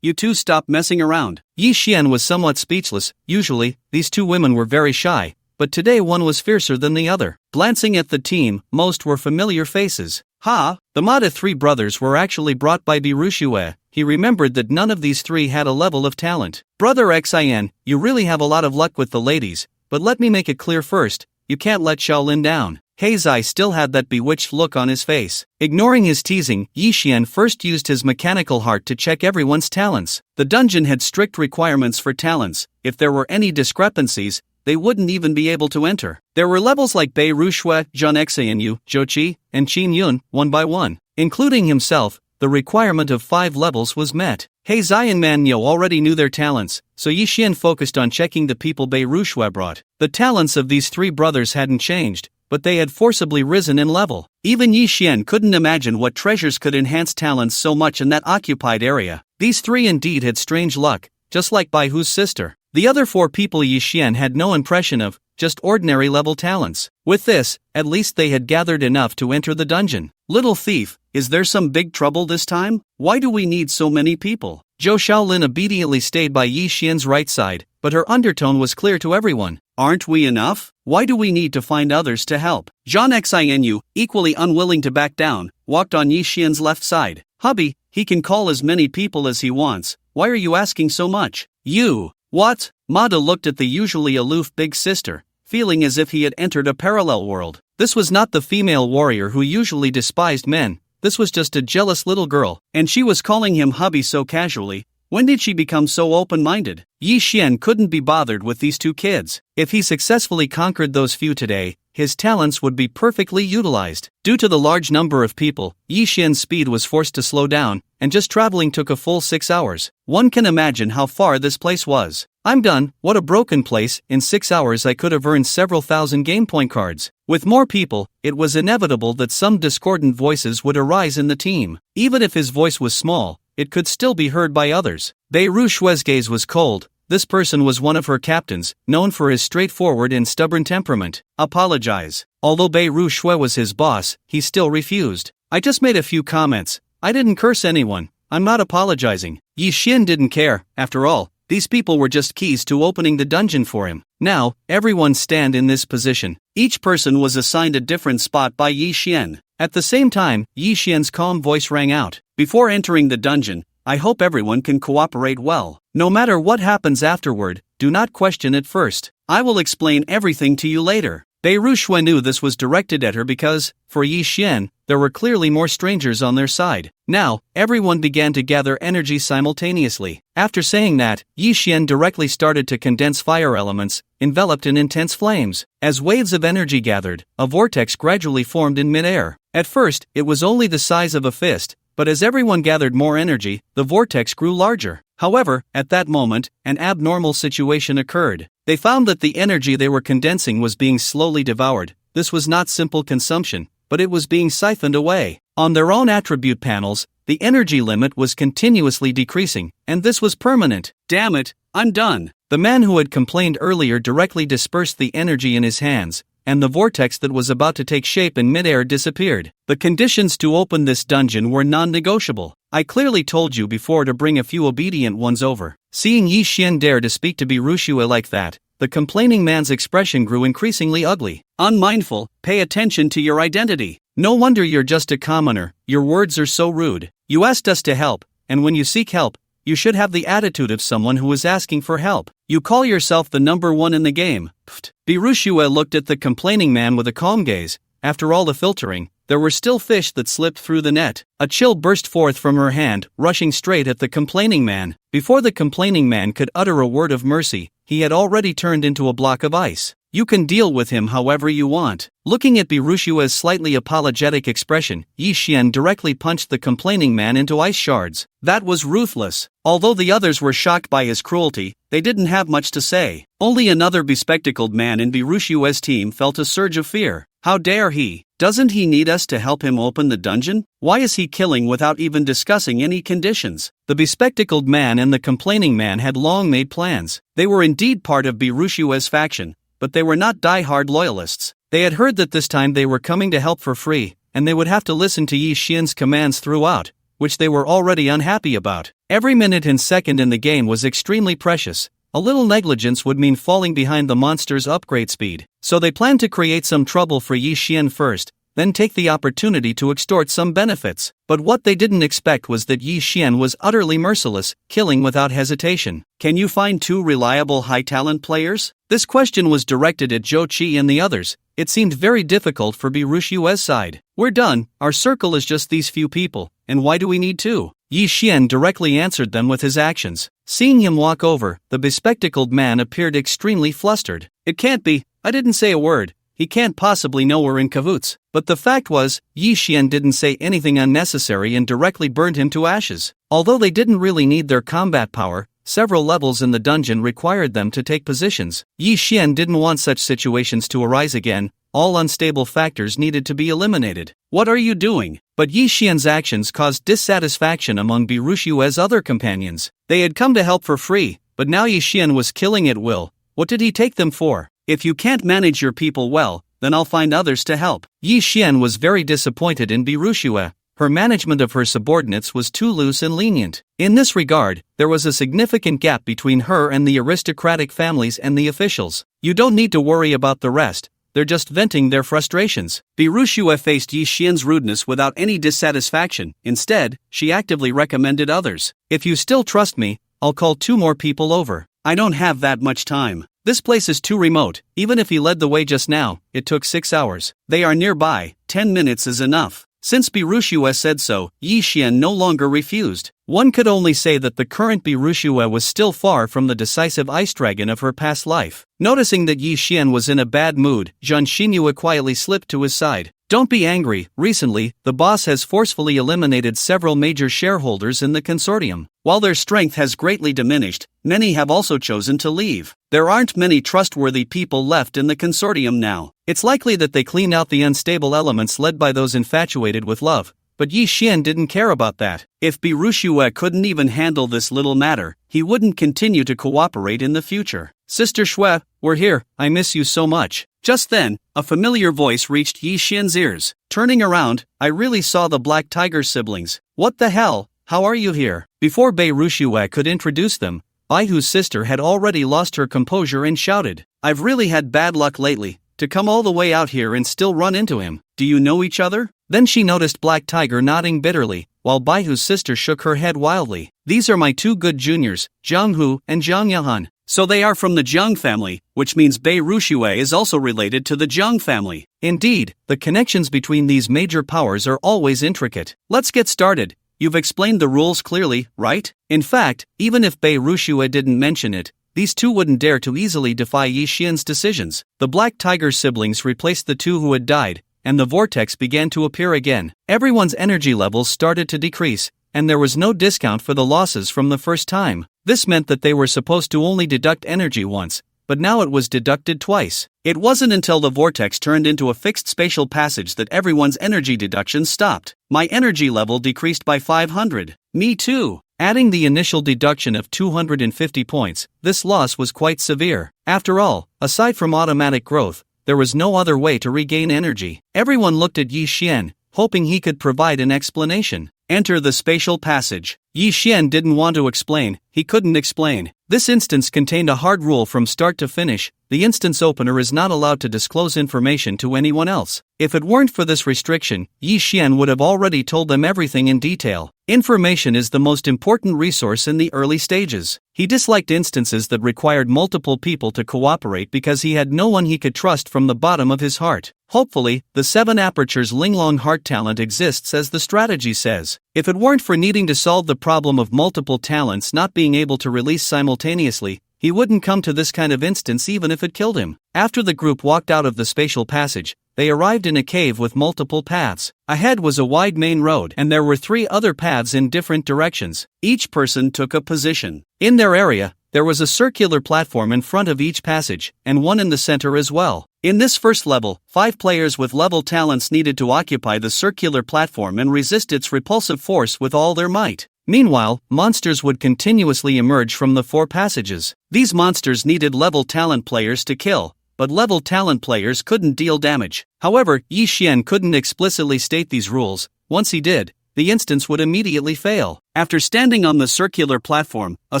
you two stop messing around. Yi Xian was somewhat speechless. Usually, these two women were very shy, but today one was fiercer than the other. Glancing at the team, most were familiar faces. The Mada three brothers were actually brought by Birushue. He remembered that none of these three had a level of talent. Brother Xin, you really have a lot of luck with the ladies, but let me make it clear first, you can't let Shaolin down. Heizai still had that bewitched look on his face. Ignoring his teasing, Yi Xian first used his mechanical heart to check everyone's talents. The dungeon had strict requirements for talents. If there were any discrepancies, they wouldn't even be able to enter. There were levels like Bei Rushue, Zhang Xinyu, Zhou Qi, and Qin Yun, one by one. Including himself, the requirement of 5 levels was met. Heizai and Manhwa already knew their talents, so Yi Xian focused on checking the people Bei Rushue brought. The talents of these 3 brothers hadn't changed, but they had forcibly risen in level. Even Yi Xian couldn't imagine what treasures could enhance talents so much in that occupied area. These 3 indeed had strange luck, just like Bai Hu's sister. The other 4 people Yi Xian had no impression of, just ordinary level talents. With this, at least they had gathered enough to enter the dungeon. Little thief, is there some big trouble this time? Why do we need so many people? Zhou Shaolin obediently stayed by Yi Xian's right side, but her undertone was clear to everyone. Aren't we enough? Why do we need to find others to help? Zhang Xinyu, equally unwilling to back down, walked on Yi Xian's left side. Hubby, he can call as many people as he wants. Why are you asking so much? You. What? Mada looked at the usually aloof big sister, feeling as if he had entered a parallel world. This was not the female warrior who usually despised men. This was just a jealous little girl, and she was calling him hubby so casually. When did she become so open-minded? Yi Xian couldn't be bothered with these 2 kids. If he successfully conquered those few today, his talents would be perfectly utilized. Due to the large number of people, Yi Xian's speed was forced to slow down, and just traveling took a full 6 hours. One can imagine how far this place was. I'm done. What a broken place. In 6 hours I could have earned several thousand game point cards. With more people, it was inevitable that some discordant voices would arise in the team. Even if his voice was small, it could still be heard by others. Bei Rushue's gaze was cold. This person was one of her captains, known for his straightforward and stubborn temperament. Apologize. Although Bei Rushue was his boss, he still refused. I just made a few comments. I didn't curse anyone. I'm not apologizing. Yi Xian didn't care. After all, these people were just keys to opening the dungeon for him. Now, everyone stand in this position. Each person was assigned a different spot by Yi Xian. At the same time, Yi Xian's calm voice rang out. Before entering the dungeon, I hope everyone can cooperate well. No matter what happens afterward, do not question it first. I will explain everything to you later. Bei Rushue knew this was directed at her because, for Yi Xian, there were clearly more strangers on their side. Now, everyone began to gather energy simultaneously. After saying that, Yi Xian directly started to condense fire elements, enveloped in intense flames. As waves of energy gathered, a vortex gradually formed in midair. At first, it was only the size of a fist, but as everyone gathered more energy, the vortex grew larger. However, at that moment, an abnormal situation occurred. They found that the energy they were condensing was being slowly devoured. This was not simple consumption, but it was being siphoned away. On their own attribute panels, the energy limit was continuously decreasing, and this was permanent. Damn it, I'm done. The man who had complained earlier directly dispersed the energy in his hands, and the vortex that was about to take shape in midair disappeared. The conditions to open this dungeon were non-negotiable. I clearly told you before to bring a few obedient ones over. Seeing Yi Xian dare to speak to Bei Rushue like that, the complaining man's expression grew increasingly ugly. Unmindful, pay attention to your identity. No wonder you're just a commoner, your words are so rude. You asked us to help, and when you seek help, you should have the attitude of someone who is asking for help. You call yourself the number 1 in the game. Pfft. Bei Rushue looked at the complaining man with a calm gaze. After all the filtering, there were still fish that slipped through the net. A chill burst forth from her hand, rushing straight at the complaining man. Before the complaining man could utter a word of mercy, he had already turned into a block of ice. You can deal with him however you want. Looking at Bei Rushue's slightly apologetic expression, Yi Xian directly punched the complaining man into ice shards. That was ruthless. Although the others were shocked by his cruelty, they didn't have much to say. Only another bespectacled man in Bei Rushue's team felt a surge of fear. How dare he? Doesn't he need us to help him open the dungeon? Why is he killing without even discussing any conditions? The bespectacled man and the complaining man had long made plans. They were indeed part of Bei Rushue's faction, but they were not die-hard loyalists. They had heard that this time they were coming to help for free, and they would have to listen to Yi Xian's commands throughout, which they were already unhappy about. Every minute and second in the game was extremely precious. A little negligence would mean falling behind the monster's upgrade speed. So they planned to create some trouble for Yi Xian first, then take the opportunity to extort some benefits. But what they didn't expect was that Yi Xian was utterly merciless, killing without hesitation. Can you find 2 reliable high-talent players? This question was directed at Zhou Qi and the others. It seemed very difficult for Birushue's side. We're done, our circle is just these few people, and why do we need 2? Yi Xian directly answered them with his actions. Seeing him walk over, the bespectacled man appeared extremely flustered. It can't be, I didn't say a word. He can't possibly know we're in cahoots. But the fact was, Yi Xian didn't say anything unnecessary and directly burned him to ashes. Although they didn't really need their combat power, several levels in the dungeon required them to take positions. Yi Xian didn't want such situations to arise again. All unstable factors needed to be eliminated. What are you doing? But Yi Xian's actions caused dissatisfaction among Birushue's other companions. They had come to help for free, but now Yi Xian was killing at will. What did he take them for? If you can't manage your people well, then I'll find others to help. Yi Xian was very disappointed in Birushue. Her management of her subordinates was too loose and lenient. In this regard, there was a significant gap between her and the aristocratic families and the officials. You don't need to worry about the rest. They're just venting their frustrations. Birushue faced Yi Xian's rudeness without any dissatisfaction. Instead, she actively recommended others. If you still trust me, I'll call 2 more people over. I don't have that much time. This place is too remote. Even if he led the way just now, it took 6 hours. They are nearby, 10 minutes is enough. Since Birushue said so, Yi Xian no longer refused. One could only say that the current Birushue was still far from the decisive ice dragon of her past life. Noticing that Yi Xian was in a bad mood, Zhang Xinyu quietly slipped to his side. Don't be angry, recently, the boss has forcefully eliminated several major shareholders in the consortium. While their strength has greatly diminished, many have also chosen to leave. There aren't many trustworthy people left in the consortium now. It's likely that they cleaned out the unstable elements led by those infatuated with love. But Yi Xian didn't care about that. If Birushue couldn't even handle this little matter, he wouldn't continue to cooperate in the future. Sister Shui, we're here, I miss you so much. Just then, a familiar voice reached Yi Xian's ears. Turning around, I really saw the Black Tiger siblings. What the hell, how are you here? Before Birushue could introduce them, Baihu's sister had already lost her composure and shouted, I've really had bad luck lately. To come all the way out here and still run into him. Do you know each other? Then she noticed Black Tiger nodding bitterly, while Baihu's sister shook her head wildly. These are my 2 good juniors, Zhang Hu and Zhang Yahan. So they are from the Zhang family, which means Birushue is also related to the Zhang family. Indeed, the connections between these major powers are always intricate. Let's get started. You've explained the rules clearly, right? In fact, even if Birushue didn't mention it, these 2 wouldn't dare to easily defy Yi Xian's decisions. The Black Tiger siblings replaced the 2 who had died, and the vortex began to appear again. Everyone's energy levels started to decrease, and there was no discount for the losses from the first time. This meant that they were supposed to only deduct energy once, but now it was deducted twice. It wasn't until the vortex turned into a fixed spatial passage that everyone's energy deduction stopped. My energy level decreased by 500. Me too. Adding the initial deduction of 250 points, this loss was quite severe. After all, aside from automatic growth, there was no other way to regain energy. Everyone looked at Yi Xian, hoping he could provide an explanation. Enter the spatial passage. Yi Xian didn't want to explain, he couldn't explain. This instance contained a hard rule from start to finish. The instance opener is not allowed to disclose information to anyone else. If it weren't for this restriction, Yi Xian would have already told them everything in detail. Information is the most important resource in the early stages. He disliked instances that required multiple people to cooperate because he had no one he could trust from the bottom of his heart. Hopefully, the 7 apertures Linglong heart talent exists as the strategy says. If it weren't for needing to solve the problem of multiple talents not being able to release simultaneously, he wouldn't come to this kind of instance even if it killed him. After the group walked out of the spatial passage, they arrived in a cave with multiple paths. Ahead was a wide main road and there were 3 other paths in different directions. Each person took a position. In their area, there was a circular platform in front of each passage, and one in the center as well. In this first level, 5 players with level talents needed to occupy the circular platform and resist its repulsive force with all their might. Meanwhile, monsters would continuously emerge from the 4 passages. These monsters needed level talent players to kill, but level talent players couldn't deal damage. However, Yi Xian couldn't explicitly state these rules. Once he did, the instance would immediately fail. After standing on the circular platform, a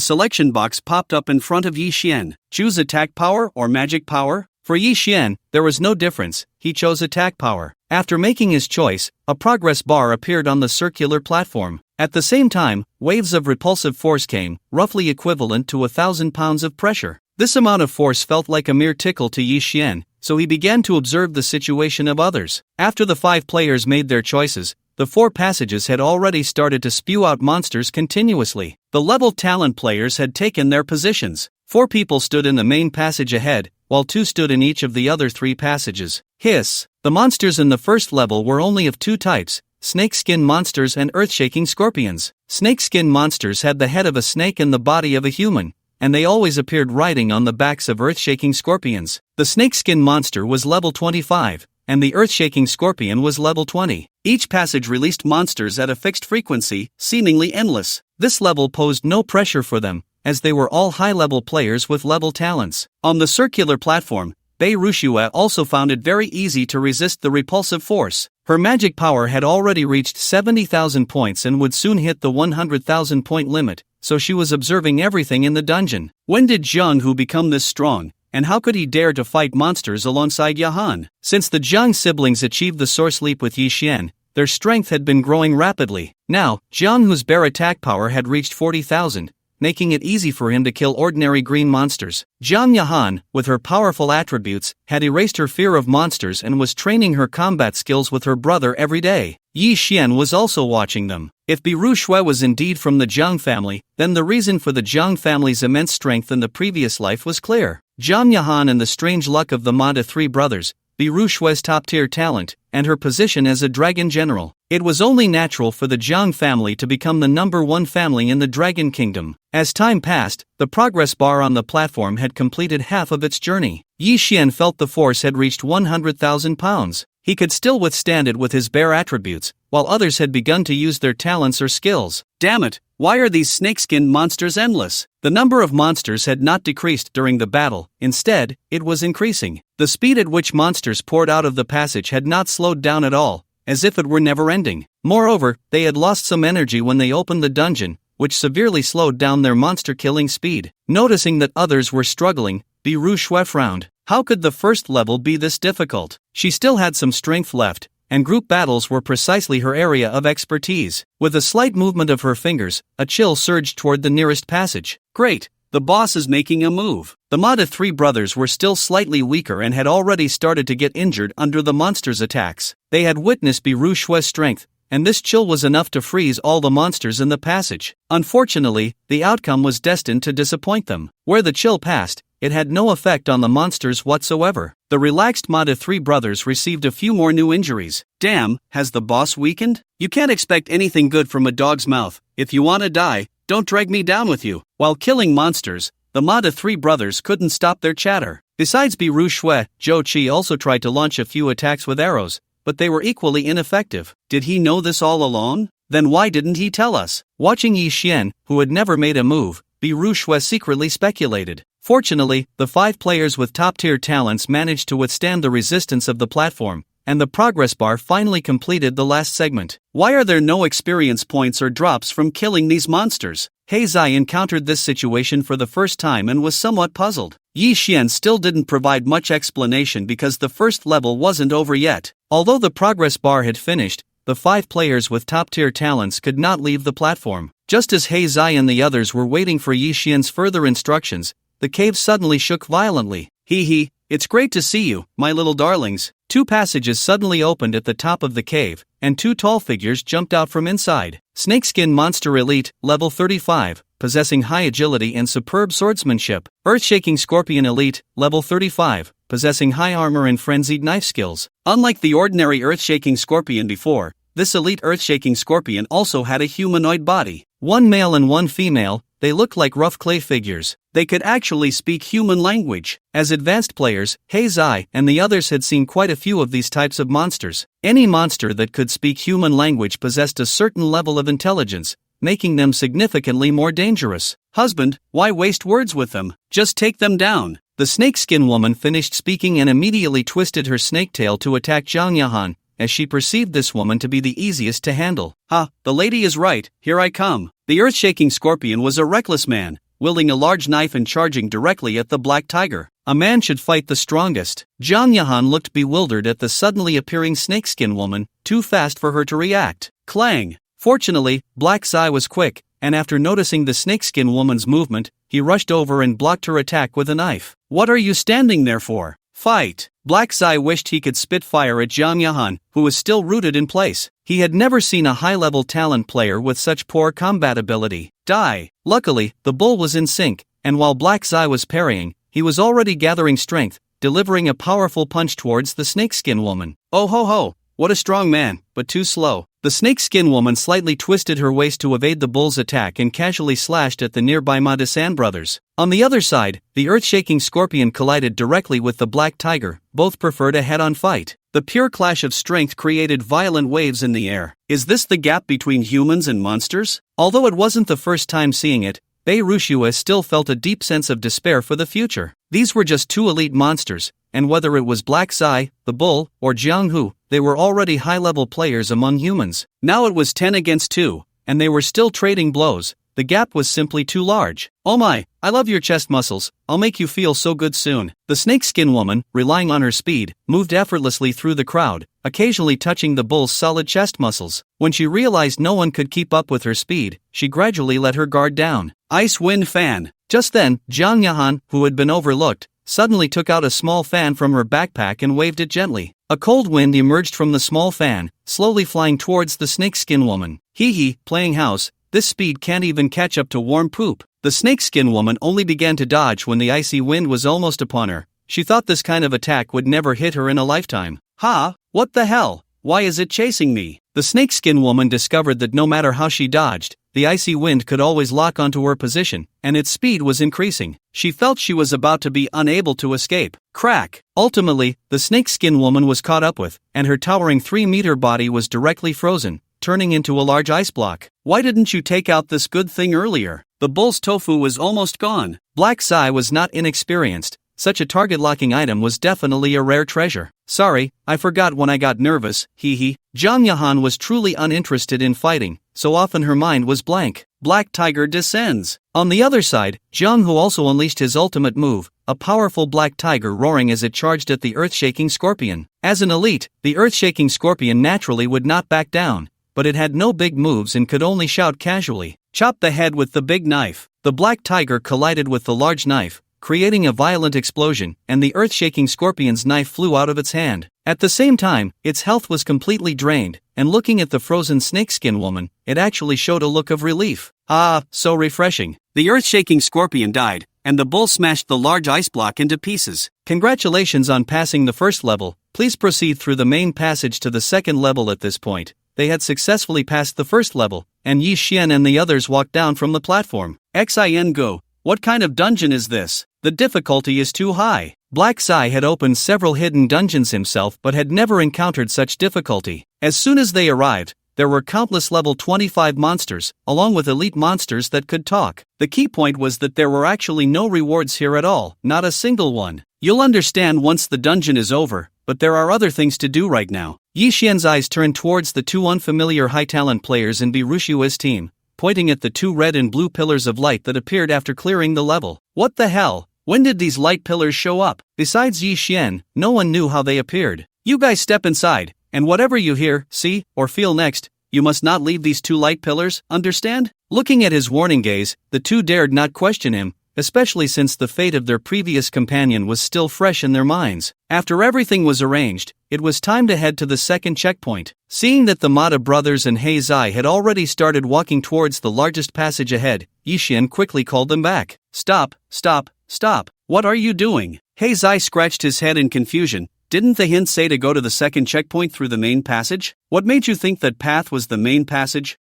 selection box popped up in front of Yi Xian. Choose attack power or magic power? For Yi Xian, there was no difference. He chose attack power. After making his choice, a progress bar appeared on the circular platform. At the same time, waves of repulsive force came, roughly equivalent to 1,000 pounds of pressure. This amount of force felt like a mere tickle to Yi Xian, so he began to observe the situation of others. After the 5 players made their choices, the 4 passages had already started to spew out monsters continuously. The level talent players had taken their positions. 4 people stood in the main passage ahead, while 2 stood in each of the other 3 passages. Hiss! The monsters in the first level were only of 2 types: snake-skin monsters and earth-shaking scorpions. Snake-skin monsters had the head of a snake and the body of a human, and they always appeared riding on the backs of earth-shaking scorpions. The snake-skin monster was level 25, and the earth-shaking scorpion was level 20. Each passage released monsters at a fixed frequency, seemingly endless. This level posed no pressure for them, as they were all high-level players with level talents. On the circular platform, Bei Rushue also found it very easy to resist the repulsive force. Her magic power had already reached 70,000 points and would soon hit the 100,000 point limit, so she was observing everything in the dungeon. When did Zhang Hu become this strong, and how could he dare to fight monsters alongside Yahan? Since the Zhang siblings achieved the source leap with Yi Xian, their strength had been growing rapidly. Now, Zhang Hu's bare attack power had reached 40,000, making it easy for him to kill ordinary green monsters. Zhang Yahan, with her powerful attributes, had erased her fear of monsters and was training her combat skills with her brother every day. Yi Xian was also watching them. If Biru Shui was indeed from the Zhang family, then the reason for the Zhang family's immense strength in the previous life was clear. Zhang Yahan and the strange luck of the Manga 3 brothers, Biru Shui's top-tier talent, and her position as a dragon general. It was only natural for the Zhang family to become the #1 family in the Dragon Kingdom. As time passed, the progress bar on the platform had completed half of its journey. Yi Xian felt the force had reached 100,000 pounds. He could still withstand it with his bare attributes, while others had begun to use their talents or skills. Damn it, why are these snake-skinned monsters endless? The number of monsters had not decreased during the battle, instead, it was increasing. The speed at which monsters poured out of the passage had not slowed down at all, as if it were never ending. Moreover, they had lost some energy when they opened the dungeon, which severely slowed down their monster-killing speed. Noticing that others were struggling, Biru Shui frowned. How could the first level be this difficult? She still had some strength left, and group battles were precisely her area of expertise. With a slight movement of her fingers, a chill surged toward the nearest passage. Great! The boss is making a move. The Manga 3 brothers were still slightly weaker and had already started to get injured under the monster's attacks. They had witnessed Biru Shui's strength, and this chill was enough to freeze all the monsters in the passage. Unfortunately, the outcome was destined to disappoint them. Where the chill passed, it had no effect on the monsters whatsoever. The relaxed Manga 3 brothers received a few more new injuries. Damn, has the boss weakened? You can't expect anything good from a dog's mouth. If you want to die, don't drag me down with you. While killing monsters, the Manga 3 brothers couldn't stop their chatter. Besides Biru Shui, Zhou Qi also tried to launch a few attacks with arrows, but they were equally ineffective. Did he know this all along? Then why didn't he tell us? Watching Yi Xian, who had never made a move, Biru Shui secretly speculated. Fortunately, the 5 players with top-tier talents managed to withstand the resistance of the platform, and the progress bar finally completed the last segment. Why are there no experience points or drops from killing these monsters? Heizai encountered this situation for the first time and was somewhat puzzled. Yi Xian still didn't provide much explanation because the first level wasn't over yet. Although the progress bar had finished, the 5 players with top-tier talents could not leave the platform. Just as Heizai and the others were waiting for Yi Xian's further instructions, the cave suddenly shook violently. Hee, it's great to see you, my little darlings. 2 passages suddenly opened at the top of the cave, and 2 tall figures jumped out from inside. Snakeskin Monster Elite, level 35, possessing high agility and superb swordsmanship. Earth-shaking Scorpion Elite, level 35, possessing high armor and frenzied knife skills. Unlike the ordinary earth-shaking scorpion before, this elite earth-shaking scorpion also had a humanoid body. 1 male and 1 female, they looked like rough clay figures. They could actually speak human language. As advanced players, Heizai and the others had seen quite a few of these types of monsters. Any monster that could speak human language possessed a certain level of intelligence, making them significantly more dangerous. Husband, why waste words with them? Just take them down. The snakeskin woman finished speaking and immediately twisted her snake tail to attack Jiang Yahan, as she perceived this woman to be the easiest to handle. Ha, the lady is right, here I come. The earth-shaking scorpion was a reckless man, wielding a large knife and charging directly at the black tiger. A man should fight the strongest. Jiang Yahan looked bewildered at the suddenly appearing snakeskin woman, too fast for her to react. Clang! Fortunately, Black Sai was quick, and after noticing the snakeskin woman's movement, he rushed over and blocked her attack with a knife. What are you standing there for? Fight! Black Sai wished he could spit fire at Jiang Yahan, who was still rooted in place. He had never seen a high-level talent player with such poor combat ability. Die! Luckily, the bull was in sync, and while Black Sai was parrying, he was already gathering strength, delivering a powerful punch towards the snakeskin woman. Oh ho ho! What a strong man, but too slow. The snakeskin woman slightly twisted her waist to evade the bull's attack and casually slashed at the nearby Madasan brothers. On the other side, the earth-shaking scorpion collided directly with the black tiger. Both preferred a head-on fight. The pure clash of strength created violent waves in the air. Is this the gap between humans and monsters? Although it wasn't the first time seeing it, Bei Rushue still felt a deep sense of despair for the future. These were just two elite monsters, and whether it was Black Sai, the bull, or Jiang Hu, they were already high-level players among humans. Now it was 10 against 2, and they were still trading blows. The gap was simply too large. Oh my, I love your chest muscles, I'll make you feel so good soon. The snakeskin woman, relying on her speed, moved effortlessly through the crowd, occasionally touching the bull's solid chest muscles. When she realized no one could keep up with her speed, she gradually let her guard down. Ice Wind Fan. Just then, Jiang Yahan, who had been overlooked, suddenly took out a small fan from her backpack and waved it gently. A cold wind emerged from the small fan, slowly flying towards the snakeskin woman. Hee hee, playing house, this speed can't even catch up to warm poop. The snakeskin woman only began to dodge when the icy wind was almost upon her. She thought this kind of attack would never hit her in a lifetime. Ha! What the hell? Why is it chasing me? The snakeskin woman discovered that no matter how she dodged, the icy wind could always lock onto her position, and its speed was increasing. She felt she was about to be unable to escape. Crack! Ultimately, the snakeskin woman was caught up with, and her towering 3-meter body was directly frozen, turning into a large ice block. Why didn't you take out this good thing earlier? The bull's tofu was almost gone. Black Sai was not inexperienced. Such a target-locking item was definitely a rare treasure. Sorry, I forgot when I got nervous, hee hee. Jiang Yahan was truly uninterested in fighting, so often her mind was blank. Black Tiger descends. On the other side, Jiang Hu also unleashed his ultimate move, a powerful black tiger roaring as it charged at the earth-shaking scorpion. As an elite, the earth-shaking scorpion naturally would not back down, but it had no big moves and could only shout casually. Chop the head with the big knife. The black tiger collided with the large knife, creating a violent explosion, and the earth-shaking scorpion's knife flew out of its hand. At the same time, its health was completely drained, and looking at the frozen snakeskin woman, it actually showed a look of relief. Ah, so refreshing. The earth-shaking scorpion died, and the bull smashed the large ice block into pieces. Congratulations on passing the first level. Please proceed through the main passage to the second level. At this point, they had successfully passed the first level, and Yi Xian and the others walked down from the platform. Xin Go. What kind of dungeon is this? The difficulty is too high. Black Sai had opened several hidden dungeons himself but had never encountered such difficulty. As soon as they arrived, there were countless level 25 monsters, along with elite monsters that could talk. The key point was that there were actually no rewards here at all, not a single one. You'll understand once the dungeon is over, but there are other things to do right now. Yi Xian's eyes turned towards the two unfamiliar high-talent players in Bei Rushue's team, pointing at the two red and blue pillars of light that appeared after clearing the level. What the hell? When did these light pillars show up? Besides Yi Xian, no one knew how they appeared. You guys step inside, and whatever you hear, see, or feel next, you must not leave these two light pillars, understand? Looking at his warning gaze, the two dared not question him, especially since the fate of their previous companion was still fresh in their minds. After everything was arranged, it was time to head to the second checkpoint. Seeing that the Mata brothers and Hei Zai had already started walking towards the largest passage ahead, Yi Xian quickly called them back. Stop, stop, stop. What are you doing? Hei Zai scratched his head in confusion. Didn't the hint say to go to the second checkpoint through the main passage? What made you think that path was the main passage?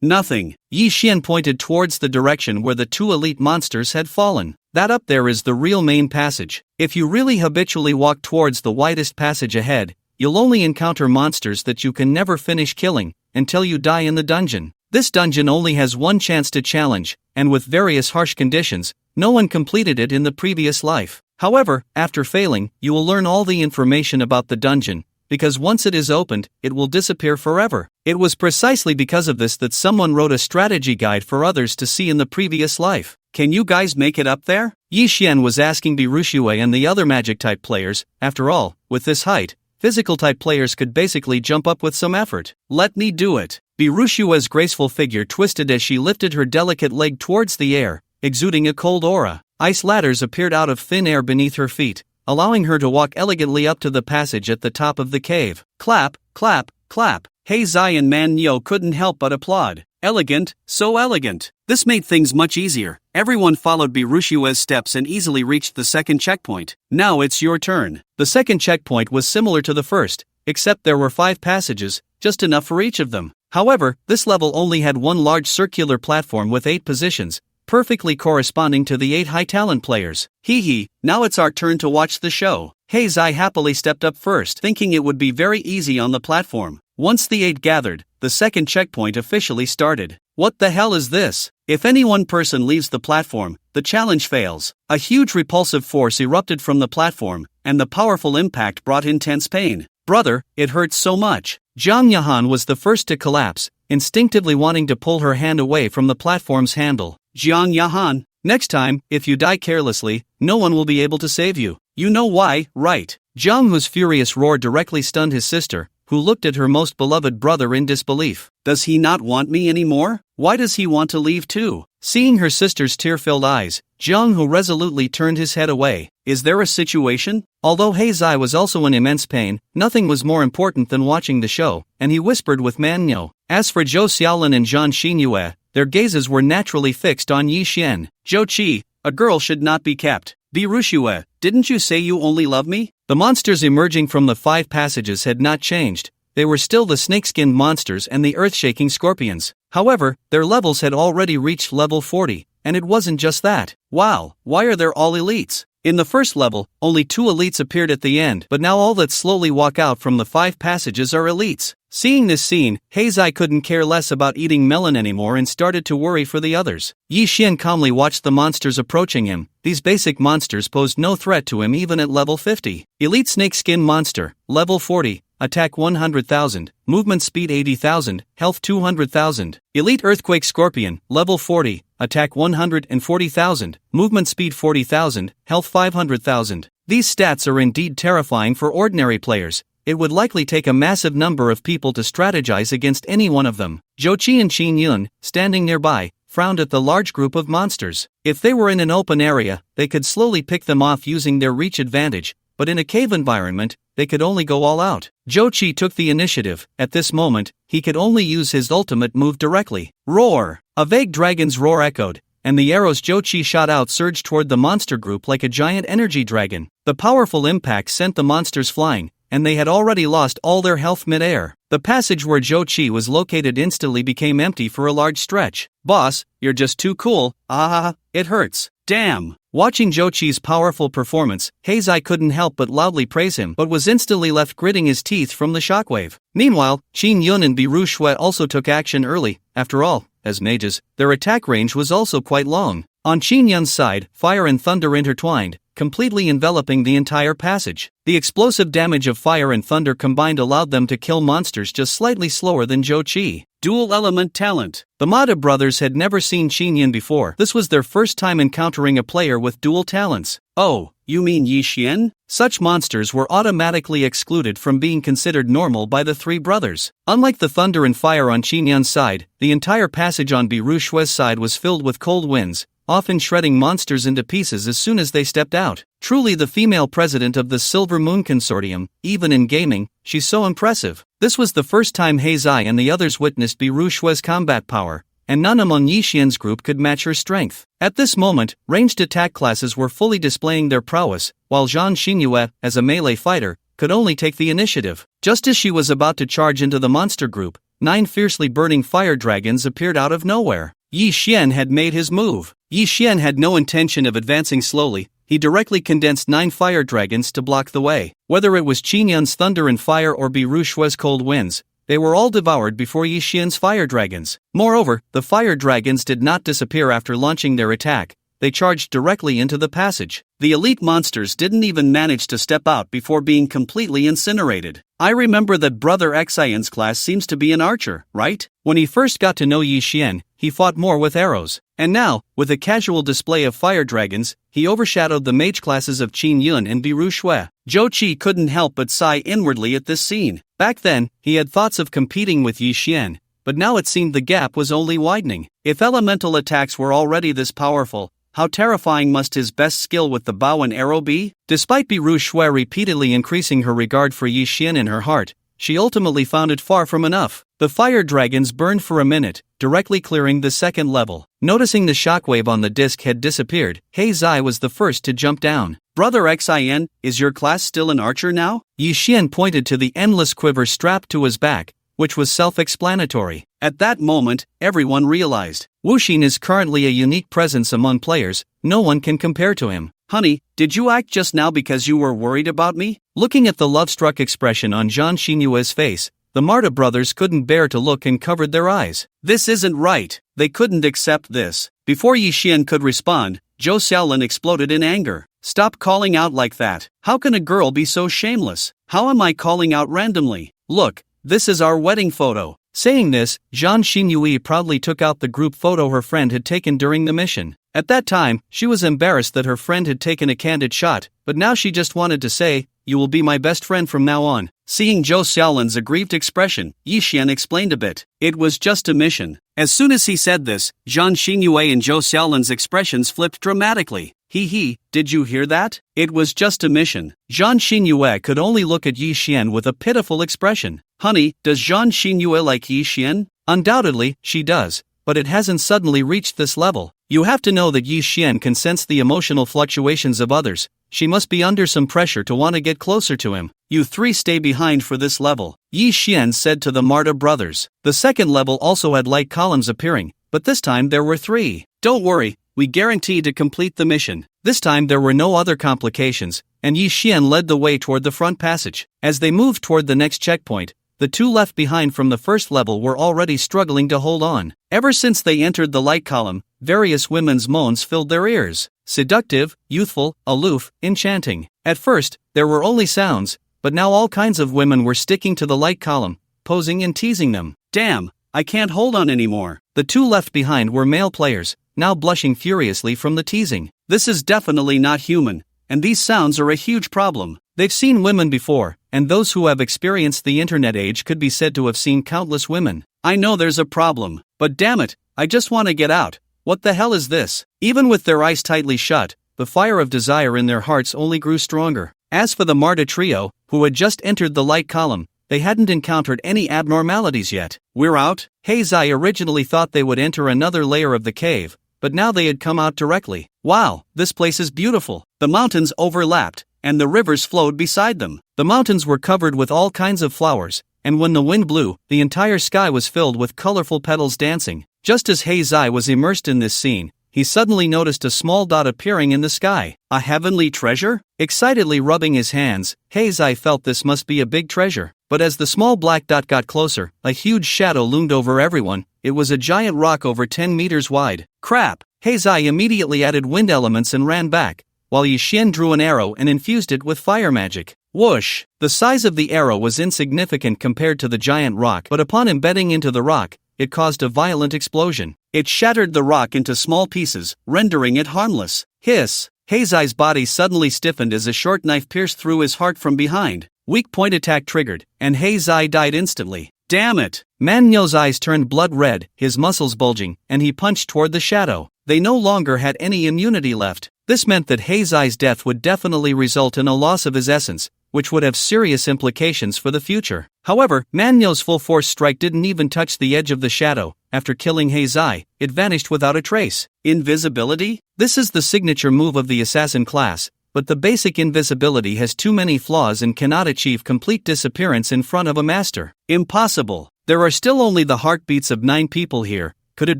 Nothing. Yi Xian pointed towards the direction where the two elite monsters had fallen. That up there is the real main passage. If you really habitually walk towards the widest passage ahead, you'll only encounter monsters that you can never finish killing, until you die in the dungeon. This dungeon only has one chance to challenge, and with various harsh conditions, no one completed it in the previous life. However, after failing, you will learn all the information about the dungeon, because once it is opened, it will disappear forever. It was precisely because of this that someone wrote a strategy guide for others to see in the previous life. Can you guys make it up there? Yi Xian was asking Birushue and the other magic-type players. After all, with this height, physical-type players could basically jump up with some effort. Let me do it. Birushue's graceful figure twisted as she lifted her delicate leg towards the air, exuding a cold aura. Ice ladders appeared out of thin air beneath her feet, allowing her to walk elegantly up to the passage at the top of the cave. Clap, clap, clap. Heizai and Manhwa couldn't help but applaud. Elegant, so elegant. This made things much easier. Everyone followed Birushue's steps and easily reached the second checkpoint. Now it's your turn. The second checkpoint was similar to the first, except there were 5 passages, just enough for each of them. However, this level only had one large circular platform with 8 positions, perfectly corresponding to the 8 high talent players. Hee hee, now it's our turn to watch the show. Heizai happily stepped up first, thinking it would be very easy on the platform. Once the 8 gathered, the second checkpoint officially started. What the hell is this? If any one person leaves the platform, the challenge fails. A huge repulsive force erupted from the platform, and the powerful impact brought intense pain. Brother, it hurts so much. Zhang Yahan was the first to collapse, instinctively wanting to pull her hand away from the platform's handle. Zhang Yahan, next time, if you die carelessly, no one will be able to save you. You know why, right? Zhang Hu's furious roar directly stunned his sister, who looked at her most beloved brother in disbelief. Does he not want me anymore? Why does he want to leave too? Seeing her sister's tear-filled eyes, Zhang Hu resolutely turned his head away. Is there a situation? Although Heizai was also in immense pain, nothing was more important than watching the show, and he whispered with Manhwa. As for Zhou Xiaolin and Zhang Xinyue, their gazes were naturally fixed on Yi Xian. Zhou Qi, a girl should not be kept. Birushue, didn't you say you only love me? The monsters emerging from the 5 passages had not changed. They were still the snake-skinned monsters and the earth-shaking scorpions. However, their levels had already reached level 40, and it wasn't just that. Wow, why are there all elites? In the first level, only 2 elites appeared at the end, but now all that slowly walk out from the 5 passages are elites. Seeing this scene, Heizai couldn't care less about eating melon anymore and started to worry for the others. Yi Xian calmly watched the monsters approaching him. These basic monsters posed no threat to him even at level 50. Elite Snake-Skin Monster, level 40. Attack 100,000, movement speed 80,000, health 200,000. Elite Earthquake Scorpion, level 40, attack 140,000, movement speed 40,000, health 500,000. These stats are indeed terrifying for ordinary players. It would likely take a massive number of people to strategize against any one of them. Zhou Qi and Qin Yun, standing nearby, frowned at the large group of monsters. If they were in an open area, they could slowly pick them off using their reach advantage, but in a cave environment, they could only go all out. Zhou Qi took the initiative. At this moment, he could only use his ultimate move directly. Roar! A vague dragon's roar echoed, and the arrows Zhou Qi shot out surged toward the monster group like a giant energy dragon. The powerful impact sent the monsters flying, and they had already lost all their health mid-air. The passage where Zhou Qi was located instantly became empty for a large stretch. Boss, you're just too cool. Ah, it hurts. Damn! Watching Zhou Qi's powerful performance, Heizai couldn't help but loudly praise him, but was instantly left gritting his teeth from the shockwave. Meanwhile, Qin Yun and Birushue also took action early. After all, as mages, their attack range was also quite long. On Qin Yun's side, fire and thunder intertwined, completely enveloping the entire passage. The explosive damage of fire and thunder combined allowed them to kill monsters just slightly slower than Zhou Qi. Dual element talent. The Mada brothers had never seen Qin Yun before. This was their first time encountering a player with dual talents. Oh, you mean Yi Xian? Such monsters were automatically excluded from being considered normal by the 3 brothers. Unlike the thunder and fire on Qin Yun's side, the entire passage on Birushue's side was filled with cold winds, often shredding monsters into pieces as soon as they stepped out. Truly the female president of the Silver Moon Consortium, even in gaming, she's so impressive. This was the first time Heizai and the others witnessed Birushue's combat power, and none among Yi Xian's group could match her strength. At this moment, ranged attack classes were fully displaying their prowess, while Zhang Xinyue, as a melee fighter, could only take the initiative. Just as she was about to charge into the monster group, 9 fiercely burning fire dragons appeared out of nowhere. Yi Xian had made his move. Yi Xian had no intention of advancing slowly. He directly condensed 9 fire dragons to block the way. Whether it was Qin Yun's thunder and fire or Birushue's cold winds, they were all devoured before Yi Xian's fire dragons. Moreover, the fire dragons did not disappear after launching their attack. They charged directly into the passage. The elite monsters didn't even manage to step out before being completely incinerated. I remember that Brother Xian's class seems to be an archer, right? When he first got to know Yi Xian, he fought more with arrows. And now, with a casual display of fire dragons, he overshadowed the mage classes of Qin Yun and Biru Shui. Zhou Qi couldn't help but sigh inwardly at this scene. Back then, he had thoughts of competing with Yi Xian, but now it seemed the gap was only widening. If elemental attacks were already this powerful, how terrifying must his best skill with the bow and arrow be? Despite Biru Shui repeatedly increasing her regard for Yi Xian in her heart, she ultimately found it far from enough. The fire dragons burned for a minute, directly clearing the second level. Noticing the shockwave on the disc had disappeared, He Zai was the first to jump down. Brother Xian, is your class still an archer now? Yi Xian pointed to the endless quiver strapped to his back, which was self-explanatory. At that moment, everyone realized, Wuxin is currently a unique presence among players, no one can compare to him. Honey, did you act just now because you were worried about me? Looking at the love-struck expression on Zhang Xinyue's face, the Marta brothers couldn't bear to look and covered their eyes. This isn't right. They couldn't accept this. Before Yi Xian could respond, Zhou Xiaolin exploded in anger. Stop calling out like that. How can a girl be so shameless? How am I calling out randomly? Look, this is our wedding photo. Saying this, Zhang Xinyue proudly took out the group photo her friend had taken during the mission. At that time, she was embarrassed that her friend had taken a candid shot, but now she just wanted to say, "You will be my best friend from now on." Seeing Zhou Xiaolin's aggrieved expression, Yi Xian explained a bit. It was just a mission. As soon as he said this, Zhang Xinyue and Zhou Xiaolin's expressions flipped dramatically. Did you hear that? It was just a mission. Zhang Xinyue could only look at Yi Xian with a pitiful expression. Honey, does Zhang Xinyue like Yi Xian? Undoubtedly, she does, but it hasn't suddenly reached this level. You have to know that Yi Xian can sense the emotional fluctuations of others. She must be under some pressure to want to get closer to him. You three stay behind for this level, Yi Xian said to the Marta brothers. The second level also had light columns appearing, but this time there were 3. Don't worry, we guarantee to complete the mission. This time there were no other complications, and Yi Xian led the way toward the front passage. As they moved toward the next checkpoint, the 2 left behind from the first level were already struggling to hold on. Ever since they entered the light column, various women's moans filled their ears. Seductive, youthful, aloof, enchanting. At first, there were only sounds, but now all kinds of women were sticking to the light column, posing and teasing them. Damn, I can't hold on anymore. The 2 left behind were male players, now blushing furiously from the teasing. This is definitely not human, and these sounds are a huge problem. They've seen women before, and those who have experienced the internet age could be said to have seen countless women. I know there's a problem, but damn it, I just want to get out. What the hell is this? Even with their eyes tightly shut, the fire of desire in their hearts only grew stronger. As for the Marta trio, who had just entered the light column, they hadn't encountered any abnormalities yet. We're out? He Zai originally thought they would enter another layer of the cave, but now they had come out directly. Wow, this place is beautiful. The mountains overlapped, and the rivers flowed beside them. The mountains were covered with all kinds of flowers, and when the wind blew, the entire sky was filled with colorful petals dancing. Just as He Zai was immersed in this scene, he suddenly noticed a small dot appearing in the sky. A heavenly treasure? Excitedly rubbing his hands, He Zai felt this must be a big treasure. But as the small black dot got closer, a huge shadow loomed over everyone. It was a giant rock over 10 meters wide. Crap! He Zai immediately added wind elements and ran back, while Yi Xian drew an arrow and infused it with fire magic. Whoosh! The size of the arrow was insignificant compared to the giant rock, but upon embedding into the rock, it caused a violent explosion. It shattered the rock into small pieces, rendering it harmless. Hiss! He Zai's body suddenly stiffened as a short knife pierced through his heart from behind. Weak point attack triggered, and He Zai died instantly. Damn it! Manhwa's eyes turned blood red, his muscles bulging, and he punched toward the shadow. They no longer had any immunity left. This meant that He Zai's death would definitely result in a loss of his essence, which would have serious implications for the future. However, Manhwa's full-force strike didn't even touch the edge of the shadow. After killing He Zai, it vanished without a trace. Invisibility? This is the signature move of the assassin class, but the basic invisibility has too many flaws and cannot achieve complete disappearance in front of a master. Impossible. There are still only the heartbeats of 9 people here. Could it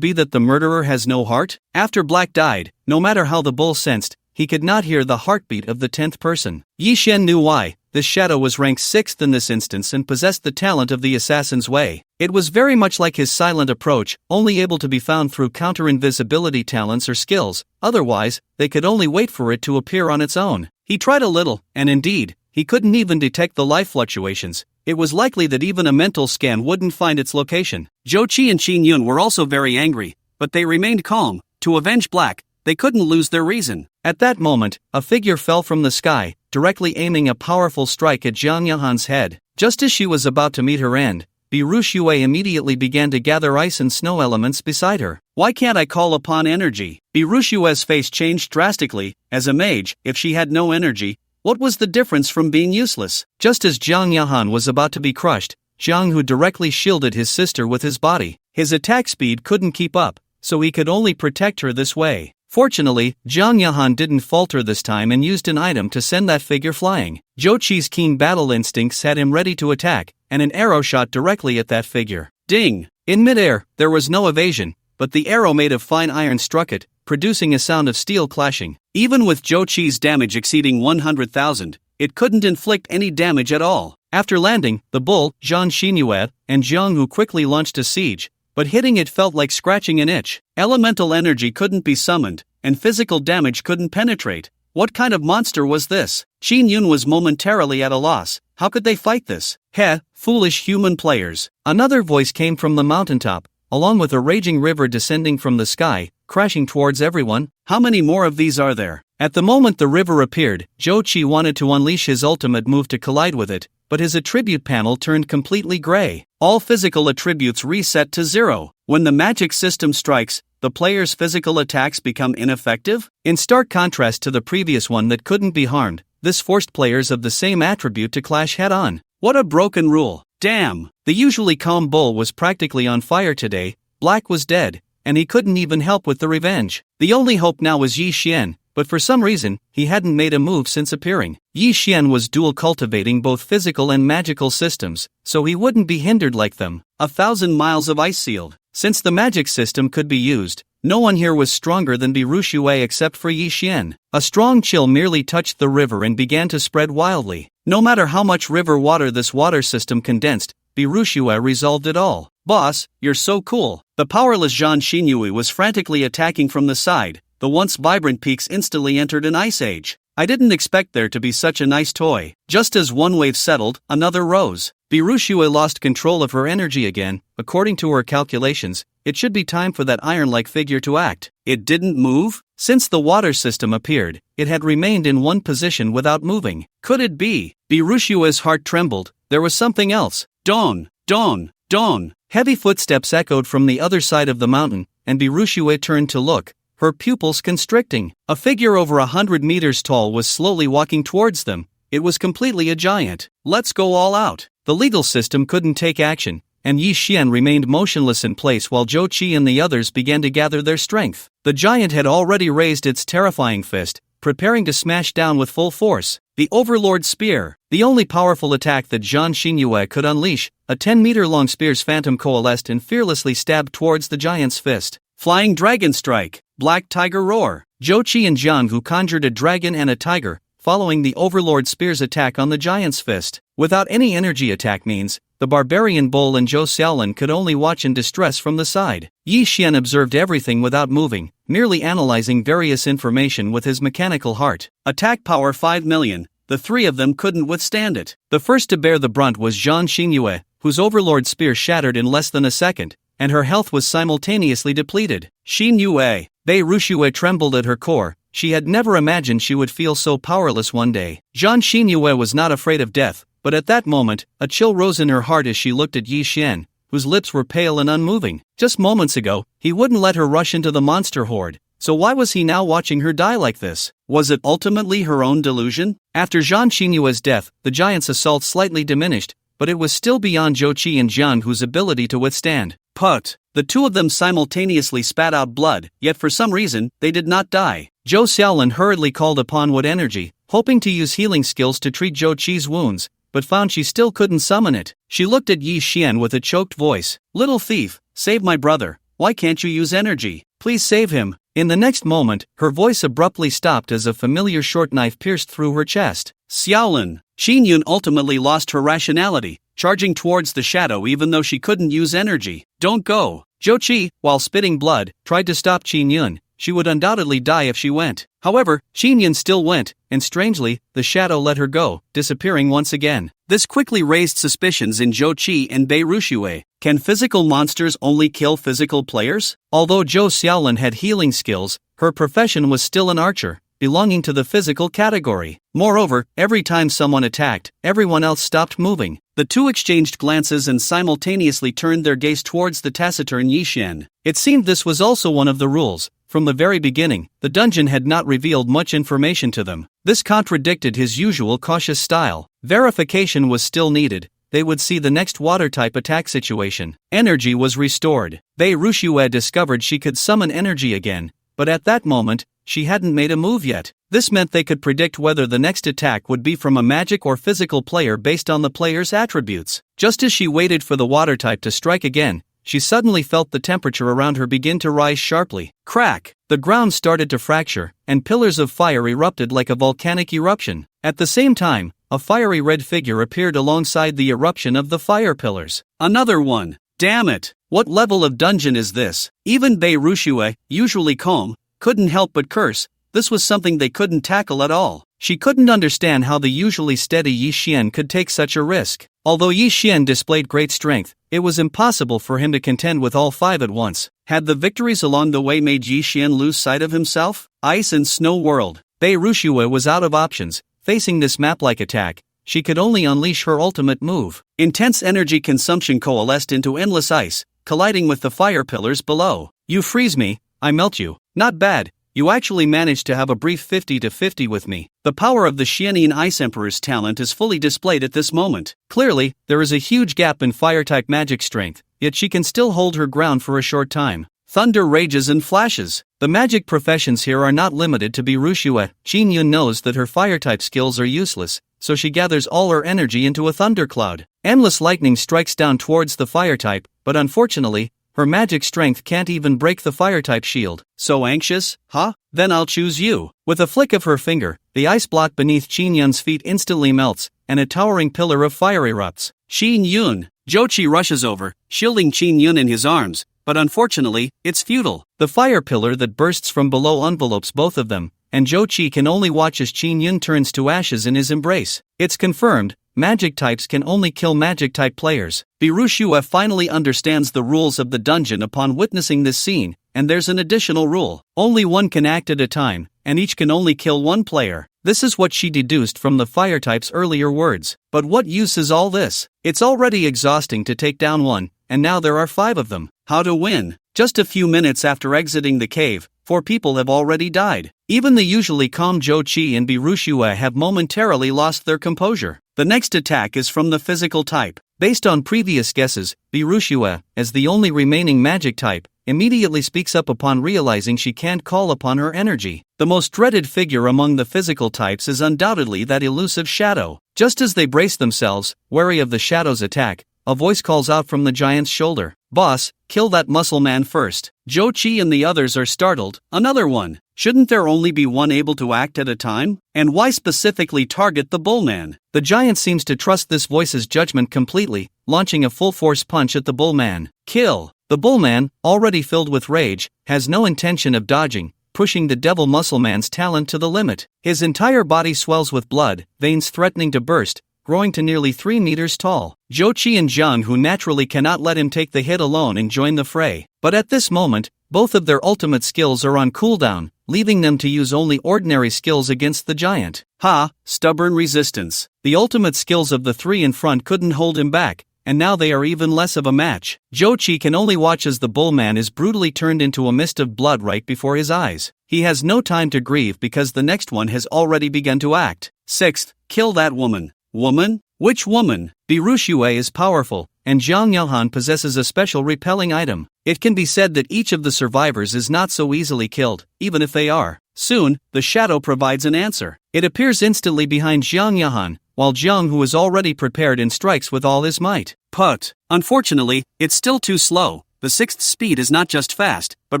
be that the murderer has no heart? After Black died, no matter how the bull sensed, he could not hear the heartbeat of the 10th person. Yi Xian knew why. this shadow was ranked 6th in this instance and possessed the talent of the assassin's way. It was very much like his silent approach, only able to be found through counter-invisibility talents or skills, otherwise, they could only wait for it to appear on its own. He tried a little, and indeed, he couldn't even detect the life fluctuations. It was likely that even a mental scan wouldn't find its location. Zhou Qi and Qin Yun were also very angry, but they remained calm. To avenge Black, they couldn't lose their reason. At that moment, a figure fell from the sky, directly aiming a powerful strike at Zhang Yahan's head. Just as she was about to meet her end, Biru Shui immediately began to gather ice and snow elements beside her. Why can't I call upon energy? Biru Shui's face changed drastically. As a mage, if she had no energy, what was the difference from being useless? Just as Zhang Yahan was about to be crushed, Zhang Hu directly shielded his sister with his body. His attack speed couldn't keep up, so he could only protect her this way. Fortunately, Zhang Yahan didn't falter this time and used an item to send that figure flying. Zhou Qi's keen battle instincts had him ready to attack, and an arrow shot directly at that figure. Ding! In midair, there was no evasion, but the arrow made of fine iron struck it, producing a sound of steel clashing. Even with Zhou Qi's damage exceeding 100,000, it couldn't inflict any damage at all. After landing, the bull, Zhang Xinyue, and Zhang Hu quickly launched a siege, but hitting it felt like scratching an itch. Elemental energy couldn't be summoned, and physical damage couldn't penetrate. What kind of monster was this? Qin Yun was momentarily at a loss. How could they fight this? Heh, foolish human players. Another voice came from the mountaintop, along with a raging river descending from the sky, crashing towards everyone. How many more of these are there? At the moment the river appeared, Zhou Qi wanted to unleash his ultimate move to collide with it, but his attribute panel turned completely gray. All physical attributes reset to 0. When the magic system strikes, the player's physical attacks become ineffective? In stark contrast to the previous one that couldn't be harmed, this forced players of the same attribute to clash head-on. What a broken rule. Damn! The usually calm bull was practically on fire today. Black was dead, and he couldn't even help with the revenge. The only hope now was Yi Xian, but for some reason, he hadn't made a move since appearing. Yi Xian was dual cultivating both physical and magical systems, so he wouldn't be hindered like them. 1,000 miles of ice sealed. Since the magic system could be used, no one here was stronger than Biru Shui except for Yi Xian. A strong chill merely touched the river and began to spread wildly. No matter how much river water this water system condensed, Biru Shui resolved it all. Boss, you're so cool. The powerless Zhang Xinyue was frantically attacking from the side. The once vibrant peaks instantly entered an ice age. I didn't expect there to be such a nice toy. Just as one wave settled, another rose. Biru Shui lost control of her energy again. According to her calculations, it should be time for that iron-like figure to act. It didn't move? Since the water system appeared, it had remained in one position without moving. Could it be? Biru Shui's heart trembled. There was something else. Dawn! Dawn! Dawn! Heavy footsteps echoed from the other side of the mountain, and Biru Shui turned to look, her pupils constricting. A figure over 100 meters tall was slowly walking towards them. It was completely a giant. Let's go all out. The legal system couldn't take action, and Yi Xian remained motionless in place while Zhou Qi and the others began to gather their strength. The giant had already raised its terrifying fist, preparing to smash down with full force. The Overlord Spear, the only powerful attack that Zhang Xinyue could unleash. A 10-meter-long spear's phantom coalesced and fearlessly stabbed towards the giant's fist. Flying Dragon Strike, Black Tiger Roar. Zhou Qi and Zhang Hu conjured a dragon and a tiger, following the Overlord Spear's attack on the giant's fist. Without any energy attack means, the barbarian bull and Zhou Xiaolin could only watch in distress from the side. Yi Xian observed everything without moving, merely analyzing various information with his mechanical heart. Attack power 5 million. The three of them couldn't withstand it. The first to bear the brunt was Zhang Xinyue, whose Overlord Spear shattered in less than a second, and her health was simultaneously depleted. Xinyue, Biru Shui trembled at her core. She had never imagined she would feel so powerless one day. Zhang Xinyue was not afraid of death, but at that moment, a chill rose in her heart as she looked at Yi Xian, whose lips were pale and unmoving. Just moments ago, he wouldn't let her rush into the monster horde, so why was he now watching her die like this? Was it ultimately her own delusion? After Zhang Xinyue's death, the giant's assault slightly diminished, but it was still beyond Zhou Qi and Zhang Hu's ability to withstand. Put! The two of them simultaneously spat out blood, yet for some reason, they did not die. Zhou Xiaolin hurriedly called upon wood energy, hoping to use healing skills to treat Zhou Qi's wounds, but found she still couldn't summon it. She looked at Yi Xian with a choked voice. Little thief, save my brother. Why can't you use energy? Please save him. In the next moment, her voice abruptly stopped as a familiar short knife pierced through her chest. Xiaolin, Yun ultimately lost her rationality, charging towards the shadow even though she couldn't use energy. Don't go. Jochi, while spitting blood, tried to stop Yun. She would undoubtedly die if she went. However, Yun still went, and strangely, the shadow let her go, disappearing once again. This quickly raised suspicions in Jochi and Bei Rushue. Can physical monsters only kill physical players? Although Zhou Xiaolin had healing skills, her profession was still an archer, belonging to the physical category. Moreover, every time someone attacked, everyone else stopped moving. The two exchanged glances and simultaneously turned their gaze towards the taciturn Yishen. It seemed this was also one of the rules. From the very beginning, the dungeon had not revealed much information to them. This contradicted his usual cautious style. Verification was still needed. They would see the next water-type attack situation. Energy was restored. Bei Rushue discovered she could summon energy again, but at that moment, she hadn't made a move yet. This meant they could predict whether the next attack would be from a magic or physical player based on the player's attributes. Just as she waited for the water type to strike again, she suddenly felt the temperature around her begin to rise sharply. Crack! The ground started to fracture, and pillars of fire erupted like a volcanic eruption. At the same time, a fiery red figure appeared alongside the eruption of the fire pillars. Another one! Damn it! What level of dungeon is this? Even Bei Rushue, usually calm, couldn't help but curse. This was something they couldn't tackle at all. She couldn't understand how the usually steady Yi Xian could take such a risk. Although Yi Xian displayed great strength, it was impossible for him to contend with all five at once. Had the victories along the way made Yi Xian lose sight of himself? Ice and Snow World. Bei Rushue was out of options. Facing this map-like attack, she could only unleash her ultimate move. Intense energy consumption coalesced into endless ice, colliding with the fire pillars below. You freeze me, I melt you. Not bad. You actually managed to have a brief 50-50 with me. The power of the Xianyin Ice Emperor's talent is fully displayed at this moment. Clearly, there is a huge gap in fire-type magic strength, yet she can still hold her ground for a short time. Thunder rages and flashes. The magic professions here are not limited to Bei Rushue. Yun knows that her fire-type skills are useless, so she gathers all her energy into a thundercloud. Endless lightning strikes down towards the fire-type, but unfortunately, her magic strength can't even break the fire-type shield. So anxious, huh? Then I'll choose you. With a flick of her finger, the ice block beneath Yun's feet instantly melts, and a towering pillar of fire erupts. Yun. Jochi rushes over, shielding Yun in his arms, but unfortunately, it's futile. The fire pillar that bursts from below envelopes both of them, and Jochi can only watch as Yun turns to ashes in his embrace. It's confirmed. Magic types can only kill magic type players. Bei Rushue finally understands the rules of the dungeon upon witnessing this scene, and there's an additional rule. Only one can act at a time, and each can only kill one player. This is what she deduced from the fire type's earlier words. But what use is all this? It's already exhausting to take down one, and now there are 5 of them. How to win? Just a few minutes after exiting the cave, 4 people have already died. Even the usually calm Jochi and Bei Rushue have momentarily lost their composure. The next attack is from the physical type. Based on previous guesses, Bei Rushue, as the only remaining magic type, immediately speaks up upon realizing she can't call upon her energy. The most dreaded figure among the physical types is undoubtedly that elusive shadow. Just as they brace themselves, wary of the shadow's attack, a voice calls out from the giant's shoulder. Boss, kill that muscle man first. Jochi and the others are startled. Another one. Shouldn't there only be one able to act at a time? And why specifically target the bullman? The giant seems to trust this voice's judgment completely, launching a full-force punch at the bullman. Kill! The bullman, already filled with rage, has no intention of dodging, pushing the devil muscle man's talent to the limit. His entire body swells with blood, veins threatening to burst, growing to nearly 3 meters tall. Jochi and Zhang, who naturally cannot let him take the hit alone and join the fray. But at this moment, both of their ultimate skills are on cooldown, leaving them to use only ordinary skills against the giant. Ha! Stubborn resistance. The ultimate skills of the 3 in front couldn't hold him back, and now they are even less of a match. Jochi can only watch as the bullman is brutally turned into a mist of blood right before his eyes. He has no time to grieve because the next one has already begun to act. 6th, kill that woman. Woman? Which woman? Bei Rushue is powerful, and Zhang Yaohan possesses a special repelling item. It can be said that each of the survivors is not so easily killed, even if they are. Soon, the shadow provides an answer. It appears instantly behind Zhang Yaohan, while Zhang, who is already prepared and strikes with all his might. But, unfortunately, it's still too slow. The 6th speed is not just fast, but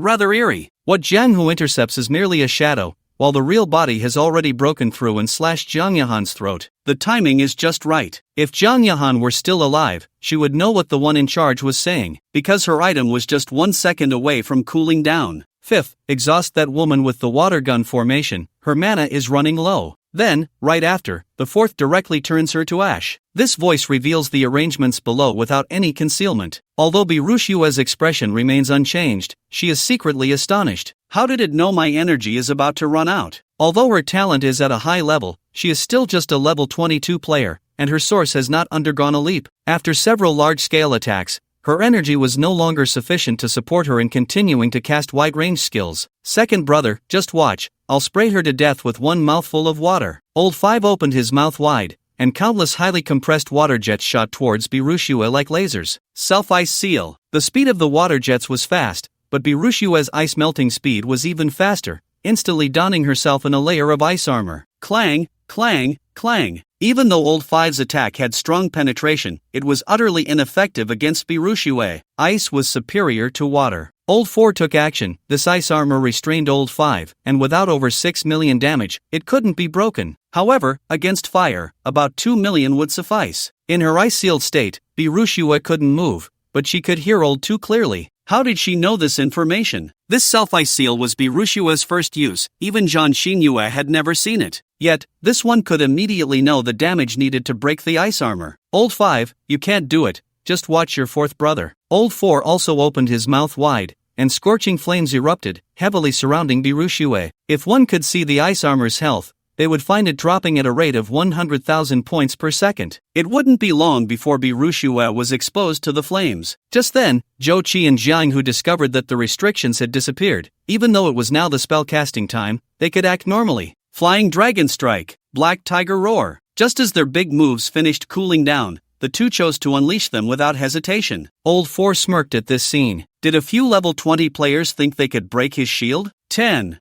rather eerie. What Zhang Hu intercepts is merely a shadow, while the real body has already broken through and slashed Jiang Yahan's throat. The timing is just right. If Jiang Yahan were still alive, she would know what the one in charge was saying, because her item was just 1 second away from cooling down. Fifth, exhaust that woman with the water gun formation, her mana is running low. Then, right after, the fourth directly turns her to ash. This voice reveals the arrangements below without any concealment. Although Birushua's expression remains unchanged, she is secretly astonished. How did it know my energy is about to run out? Although her talent is at a high level, she is still just a level 22 player, and her source has not undergone a leap. After several large-scale attacks, her energy was no longer sufficient to support her in continuing to cast wide-range skills. Second brother, just watch, I'll spray her to death with one mouthful of water. Old 5 opened his mouth wide, and countless highly compressed water jets shot towards Birushua like lasers. Self-ice seal. The speed of the water jets was fast, but Birushua's ice melting speed was even faster, instantly donning herself in a layer of ice armor. Clang, clang, clang. Even though Old 5's attack had strong penetration, it was utterly ineffective against Birushua. Ice was superior to water. Old 4 took action. This ice armor restrained Old 5, and without over 6 million damage, it couldn't be broken. However, against fire, about 2 million would suffice. In her ice-sealed state, Birushua couldn't move, but she could hear Old 2 clearly. How did she know this information? This self-ice seal was Birushua's first use, even Zhang Xingyue had never seen it. Yet, this one could immediately know the damage needed to break the ice armor. Old 5, you can't do it, just watch your fourth brother. Old 4 also opened his mouth wide, and scorching flames erupted, heavily surrounding Birushua. If one could see the ice armor's health, they would find it dropping at a rate of 100,000 points per second. It wouldn't be long before Birushua was exposed to the flames. Just then, Zhou Qi and Jiang Hu discovered that the restrictions had disappeared. Even though it was now the spell casting time, they could act normally. Flying Dragon Strike, Black Tiger Roar. Just as their big moves finished cooling down, the two chose to unleash them without hesitation. Old 4 smirked at this scene. Did a few level 20 players think they could break his shield? 10.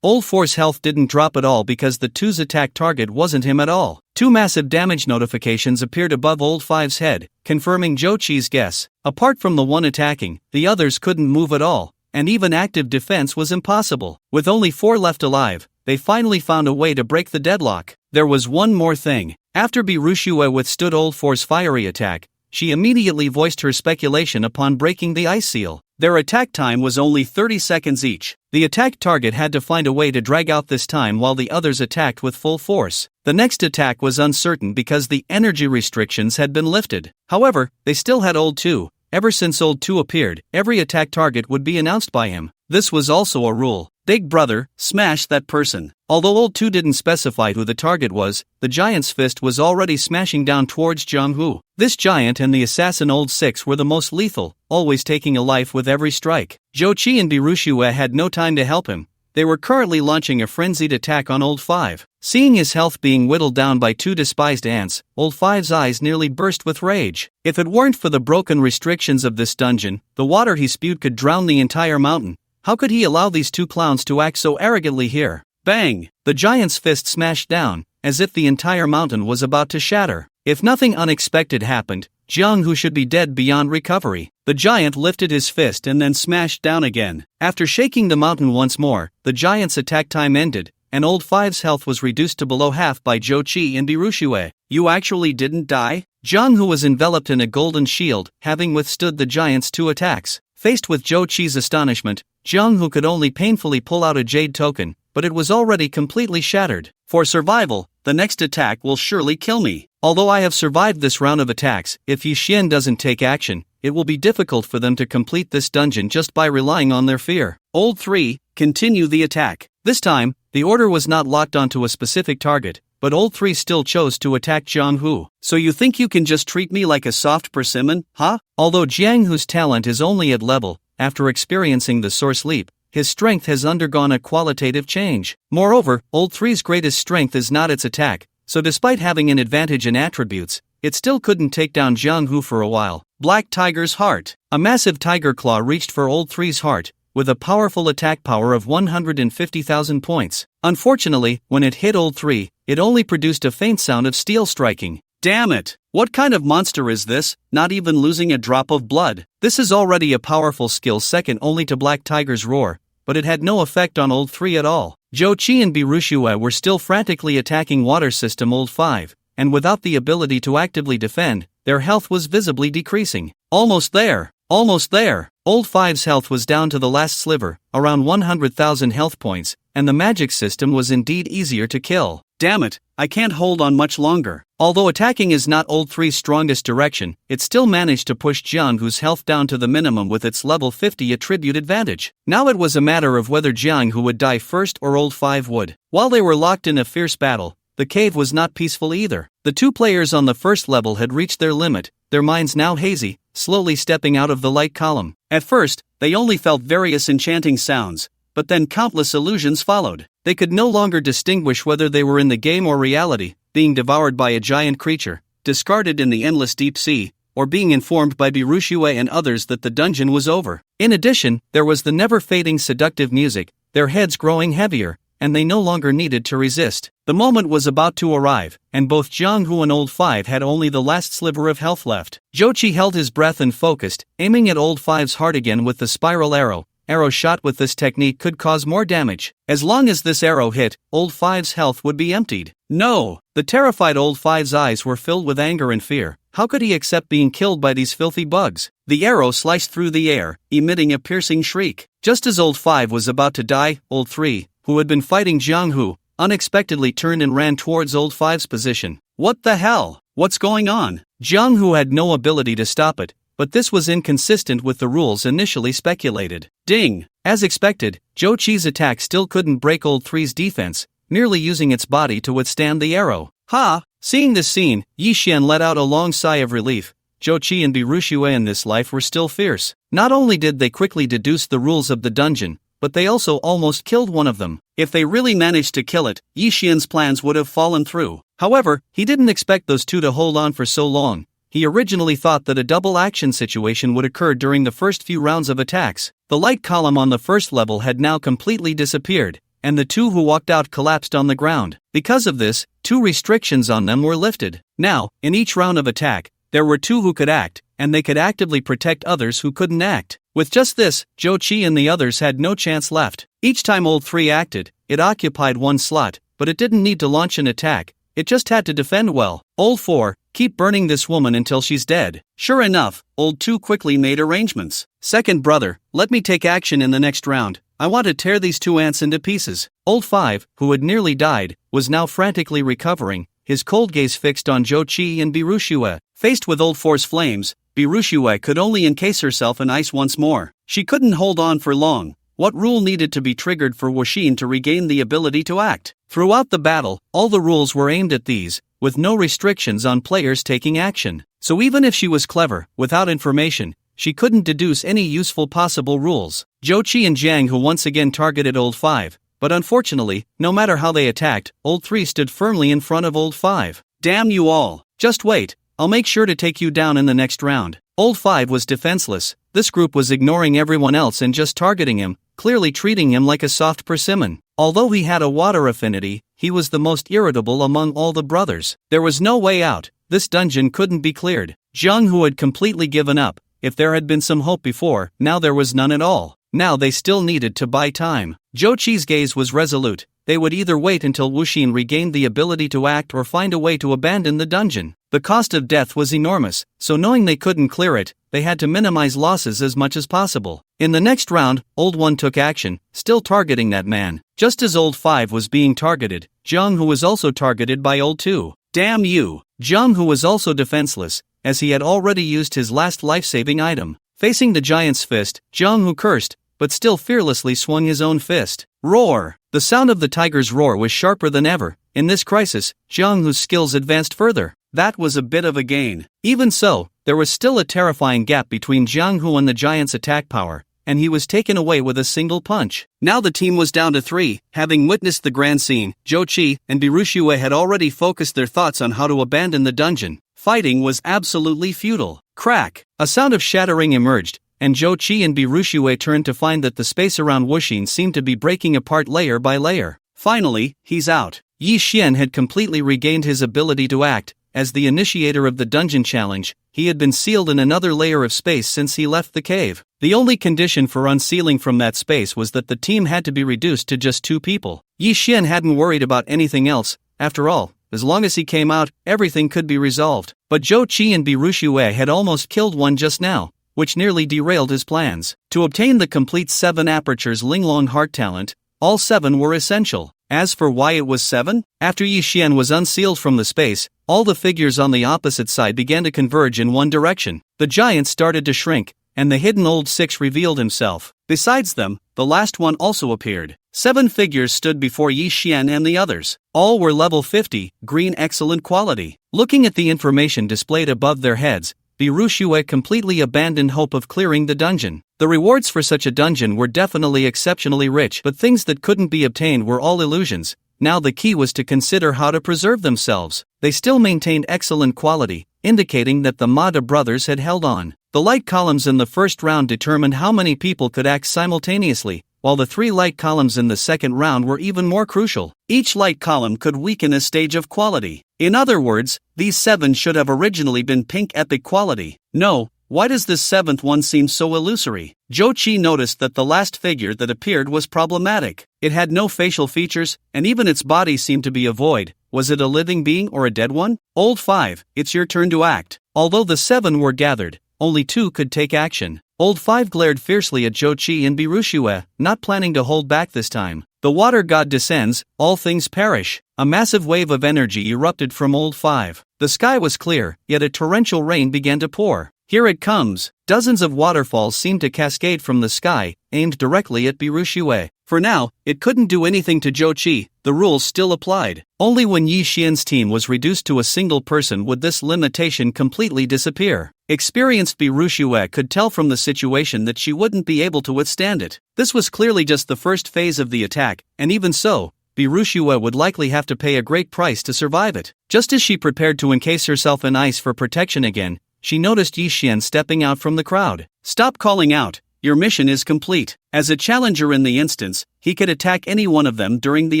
Old 4's health didn't drop at all because the 2's attack target wasn't him at all. 2 massive damage notifications appeared above Old 5's head, confirming Zhou Qi's guess. Apart from the one attacking, the others couldn't move at all, and even active defense was impossible. With only 4 left alive, they finally found a way to break the deadlock. There was one more thing. After Birushua withstood Old 4's fiery attack, she immediately voiced her speculation upon breaking the ice seal. Their attack time was only 30 seconds each. The attack target had to find a way to drag out this time while the others attacked with full force. The next attack was uncertain because the energy restrictions had been lifted. However, they still had Old 2. Ever since Old 2 appeared, every attack target would be announced by him. This was also a rule. Big brother, smash that person. Although Old 2 didn't specify who the target was, the giant's fist was already smashing down towards Jiang Hu. This giant and the assassin Old 6 were the most lethal, always taking a life with every strike. Zhou Qi and Birushua had no time to help him. They were currently launching a frenzied attack on Old 5. Seeing his health being whittled down by 2 despised ants, Old 5's eyes nearly burst with rage. If it weren't for the broken restrictions of this dungeon, the water he spewed could drown the entire mountain. How could he allow these 2 clowns to act so arrogantly here? Bang! The giant's fist smashed down, as if the entire mountain was about to shatter. If nothing unexpected happened, Jiang Hu should be dead beyond recovery. The giant lifted his fist and then smashed down again. After shaking the mountain once more, the giant's attack time ended, and Old 5's health was reduced to below half by Zhou Qi and Birushua. You actually didn't die? Jiang Hu was enveloped in a golden shield, having withstood the giant's 2 attacks. Faced with Zhou Qi's astonishment, Jiang Hu could only painfully pull out a jade token, but it was already completely shattered. For survival, the next attack will surely kill me. Although I have survived this round of attacks, if Yi Xian doesn't take action, it will be difficult for them to complete this dungeon just by relying on their fear. Old 3, continue the attack. This time, the order was not locked onto a specific target, but Old 3 still chose to attack Jiang Hu. So you think you can just treat me like a soft persimmon, huh? Although Jiang Hu's talent is only at level, after experiencing the source leap, his strength has undergone a qualitative change. Moreover, Old 3's greatest strength is not its attack, so despite having an advantage in attributes, it still couldn't take down Jiang Hu for a while. Black Tiger's Heart. A massive tiger claw reached for Old 3's heart, with a powerful attack power of 150,000 points. Unfortunately, when it hit Old 3, it only produced a faint sound of steel striking. Damn it! What kind of monster is this, not even losing a drop of blood? This is already a powerful skill second only to Black Tiger's Roar, but it had no effect on Old 3 at all. Zhou Qi and Birushue were still frantically attacking water system Old 5, and without the ability to actively defend, their health was visibly decreasing. Almost there! Almost there! Old 5's health was down to the last sliver, around 100,000 health points, and the magic system was indeed easier to kill. Damn it, I can't hold on much longer. Although attacking is not Old 3's strongest direction, it still managed to push Jianghu's health down to the minimum with its level 50 attribute advantage. Now it was a matter of whether Jianghu would die first or Old 5 would. While they were locked in a fierce battle, the cave was not peaceful either. The two players on the first level had reached their limit, their minds now hazy, slowly stepping out of the light column. At first, they only felt various enchanting sounds, but then countless illusions followed. They could no longer distinguish whether they were in the game or reality, being devoured by a giant creature, discarded in the endless deep sea, or being informed by Birushue and others that the dungeon was over. In addition, there was the never-fading seductive music, their heads growing heavier, and they no longer needed to resist. The moment was about to arrive, and both Jianghu and Old 5 had only the last sliver of health left. Zhou Qi held his breath and focused, aiming at Old 5's heart again with the spiral arrow. Arrow shot with this technique could cause more damage. As long as this arrow hit, Old 5's health would be emptied. No! The terrified Old 5's eyes were filled with anger and fear. How could he accept being killed by these filthy bugs? The arrow sliced through the air, emitting a piercing shriek. Just as Old 5 was about to die, Old 3, who had been fighting Jianghu, unexpectedly turned and ran towards Old 5's position. What the hell? What's going on? Jianghu had no ability to stop it, but this was inconsistent with the rules initially speculated. Ding! As expected, Zhou Qi's attack still couldn't break Old 3's defense, merely using its body to withstand the arrow. Ha! Seeing this scene, Yi Xian let out a long sigh of relief. Zhou Qi and Birushue in this life were still fierce. Not only did they quickly deduce the rules of the dungeon, but they also almost killed one of them. If they really managed to kill it, Yi Xian's plans would have fallen through. However, he didn't expect those two to hold on for so long. He originally thought that a double action situation would occur during the first few rounds of attacks. The light column on the first level had now completely disappeared, and the two who walked out collapsed on the ground. Because of this, two restrictions on them were lifted. Now, in each round of attack, there were two who could act, and they could actively protect others who couldn't act. With just this, Zhou Qi and the others had no chance left. Each time Old 3 acted, it occupied one slot, but it didn't need to launch an attack, it just had to defend well. Old 4, keep burning this woman until she's dead. Sure enough, Old 2 quickly made arrangements. Second brother, let me take action in the next round. I want to tear these two ants into pieces. Old 5, who had nearly died, was now frantically recovering, his cold gaze fixed on Zhou Qi and Birushue. Faced with Old 4's flames, Birushue could only encase herself in ice once more. She couldn't hold on for long. What rule needed to be triggered for Wuxin to regain the ability to act? Throughout the battle, all the rules were aimed at these, with no restrictions on players taking action. So even if she was clever, without information, she couldn't deduce any useful possible rules. Zhou Qi and Jianghu once again targeted Old 5, but unfortunately, no matter how they attacked, Old 3 stood firmly in front of Old 5. Damn you all! Just wait, I'll make sure to take you down in the next round. Old 5 was defenseless. This group was ignoring everyone else and just targeting him, clearly treating him like a soft persimmon. Although he had a water affinity, he was the most irritable among all the brothers. There was no way out. This dungeon couldn't be cleared. Jianghu had completely given up. If there had been some hope before, now there was none at all. Now they still needed to buy time. Zhou Qi's gaze was resolute. They would either wait until Wuxin regained the ability to act or find a way to abandon the dungeon. The cost of death was enormous, so knowing they couldn't clear it, they had to minimize losses as much as possible. In the next round, Old 1 took action, still targeting that man. Just as Old 5 was being targeted, Jianghu was also targeted by Old 2. Damn you! Jianghu was also defenseless, as he had already used his last life-saving item. Facing the giant's fist, Jianghu cursed, but still fearlessly swung his own fist. Roar! The sound of the tiger's roar was sharper than ever. In this crisis, Jianghu's skills advanced further. That was a bit of a gain. Even so, there was still a terrifying gap between Jianghu and the giant's attack power, and he was taken away with a single punch. Now the team was down to 3. Having witnessed the grand scene, Zhou Qi and Birushue had already focused their thoughts on how to abandon the dungeon. Fighting was absolutely futile. Crack! A sound of shattering emerged, and Zhou Qi and Birushue turned to find that the space around Wuxin seemed to be breaking apart layer by layer. Finally, he's out. Yi Xian had completely regained his ability to act, as the initiator of the dungeon challenge, he had been sealed in another layer of space since he left the cave. The only condition for unsealing from that space was that the team had to be reduced to just 2 people. Yi Xian hadn't worried about anything else. After all, as long as he came out, everything could be resolved. But Zhou Qi and Birushue had almost killed one just now, which nearly derailed his plans. To obtain the complete 7 apertures Linglong heart talent, all 7 were essential. As for why it was 7, after Yi Xian was unsealed from the space, all the figures on the opposite side began to converge in one direction. The giant started to shrink, and the hidden old 6 revealed himself. Besides them, the last one also appeared. 7 figures stood before Yi Xian and the others. All were level 50, green excellent quality. Looking at the information displayed above their heads, Birushue completely abandoned hope of clearing the dungeon. The rewards for such a dungeon were definitely exceptionally rich, but things that couldn't be obtained were all illusions. Now the key was to consider how to preserve themselves. They still maintained excellent quality, indicating that the Mada brothers had held on. The light columns in the first round determined how many people could act simultaneously, while the 3 light columns in the second round were even more crucial. Each light column could weaken a stage of quality. In other words, these 7 should have originally been pink epic quality. No, why does this 7th one seem so illusory? Zhou Qi noticed that the last figure that appeared was problematic. It had no facial features, and even its body seemed to be a void. Was it a living being or a dead one? Old 5, it's your turn to act. Although the 7 were gathered, only 2 could take action. Old 5 glared fiercely at Zhou Qi and Birushue, not planning to hold back this time. The water god descends, all things perish. A massive wave of energy erupted from Old 5. The sky was clear, yet a torrential rain began to pour. Here it comes. Dozens of waterfalls seemed to cascade from the sky, aimed directly at Birushue. For now, it couldn't do anything to Zhou Qi. The rules still applied. Only when Yi Xian's team was reduced to a single person would this limitation completely disappear. Experienced Birushue could tell from the situation that she wouldn't be able to withstand it. This was clearly just the first phase of the attack, and even so, Birushue would likely have to pay a great price to survive it. Just as she prepared to encase herself in ice for protection again, she noticed Yi Xian stepping out from the crowd. Stop calling out. Your mission is complete. As a challenger in the instance, he could attack any one of them during the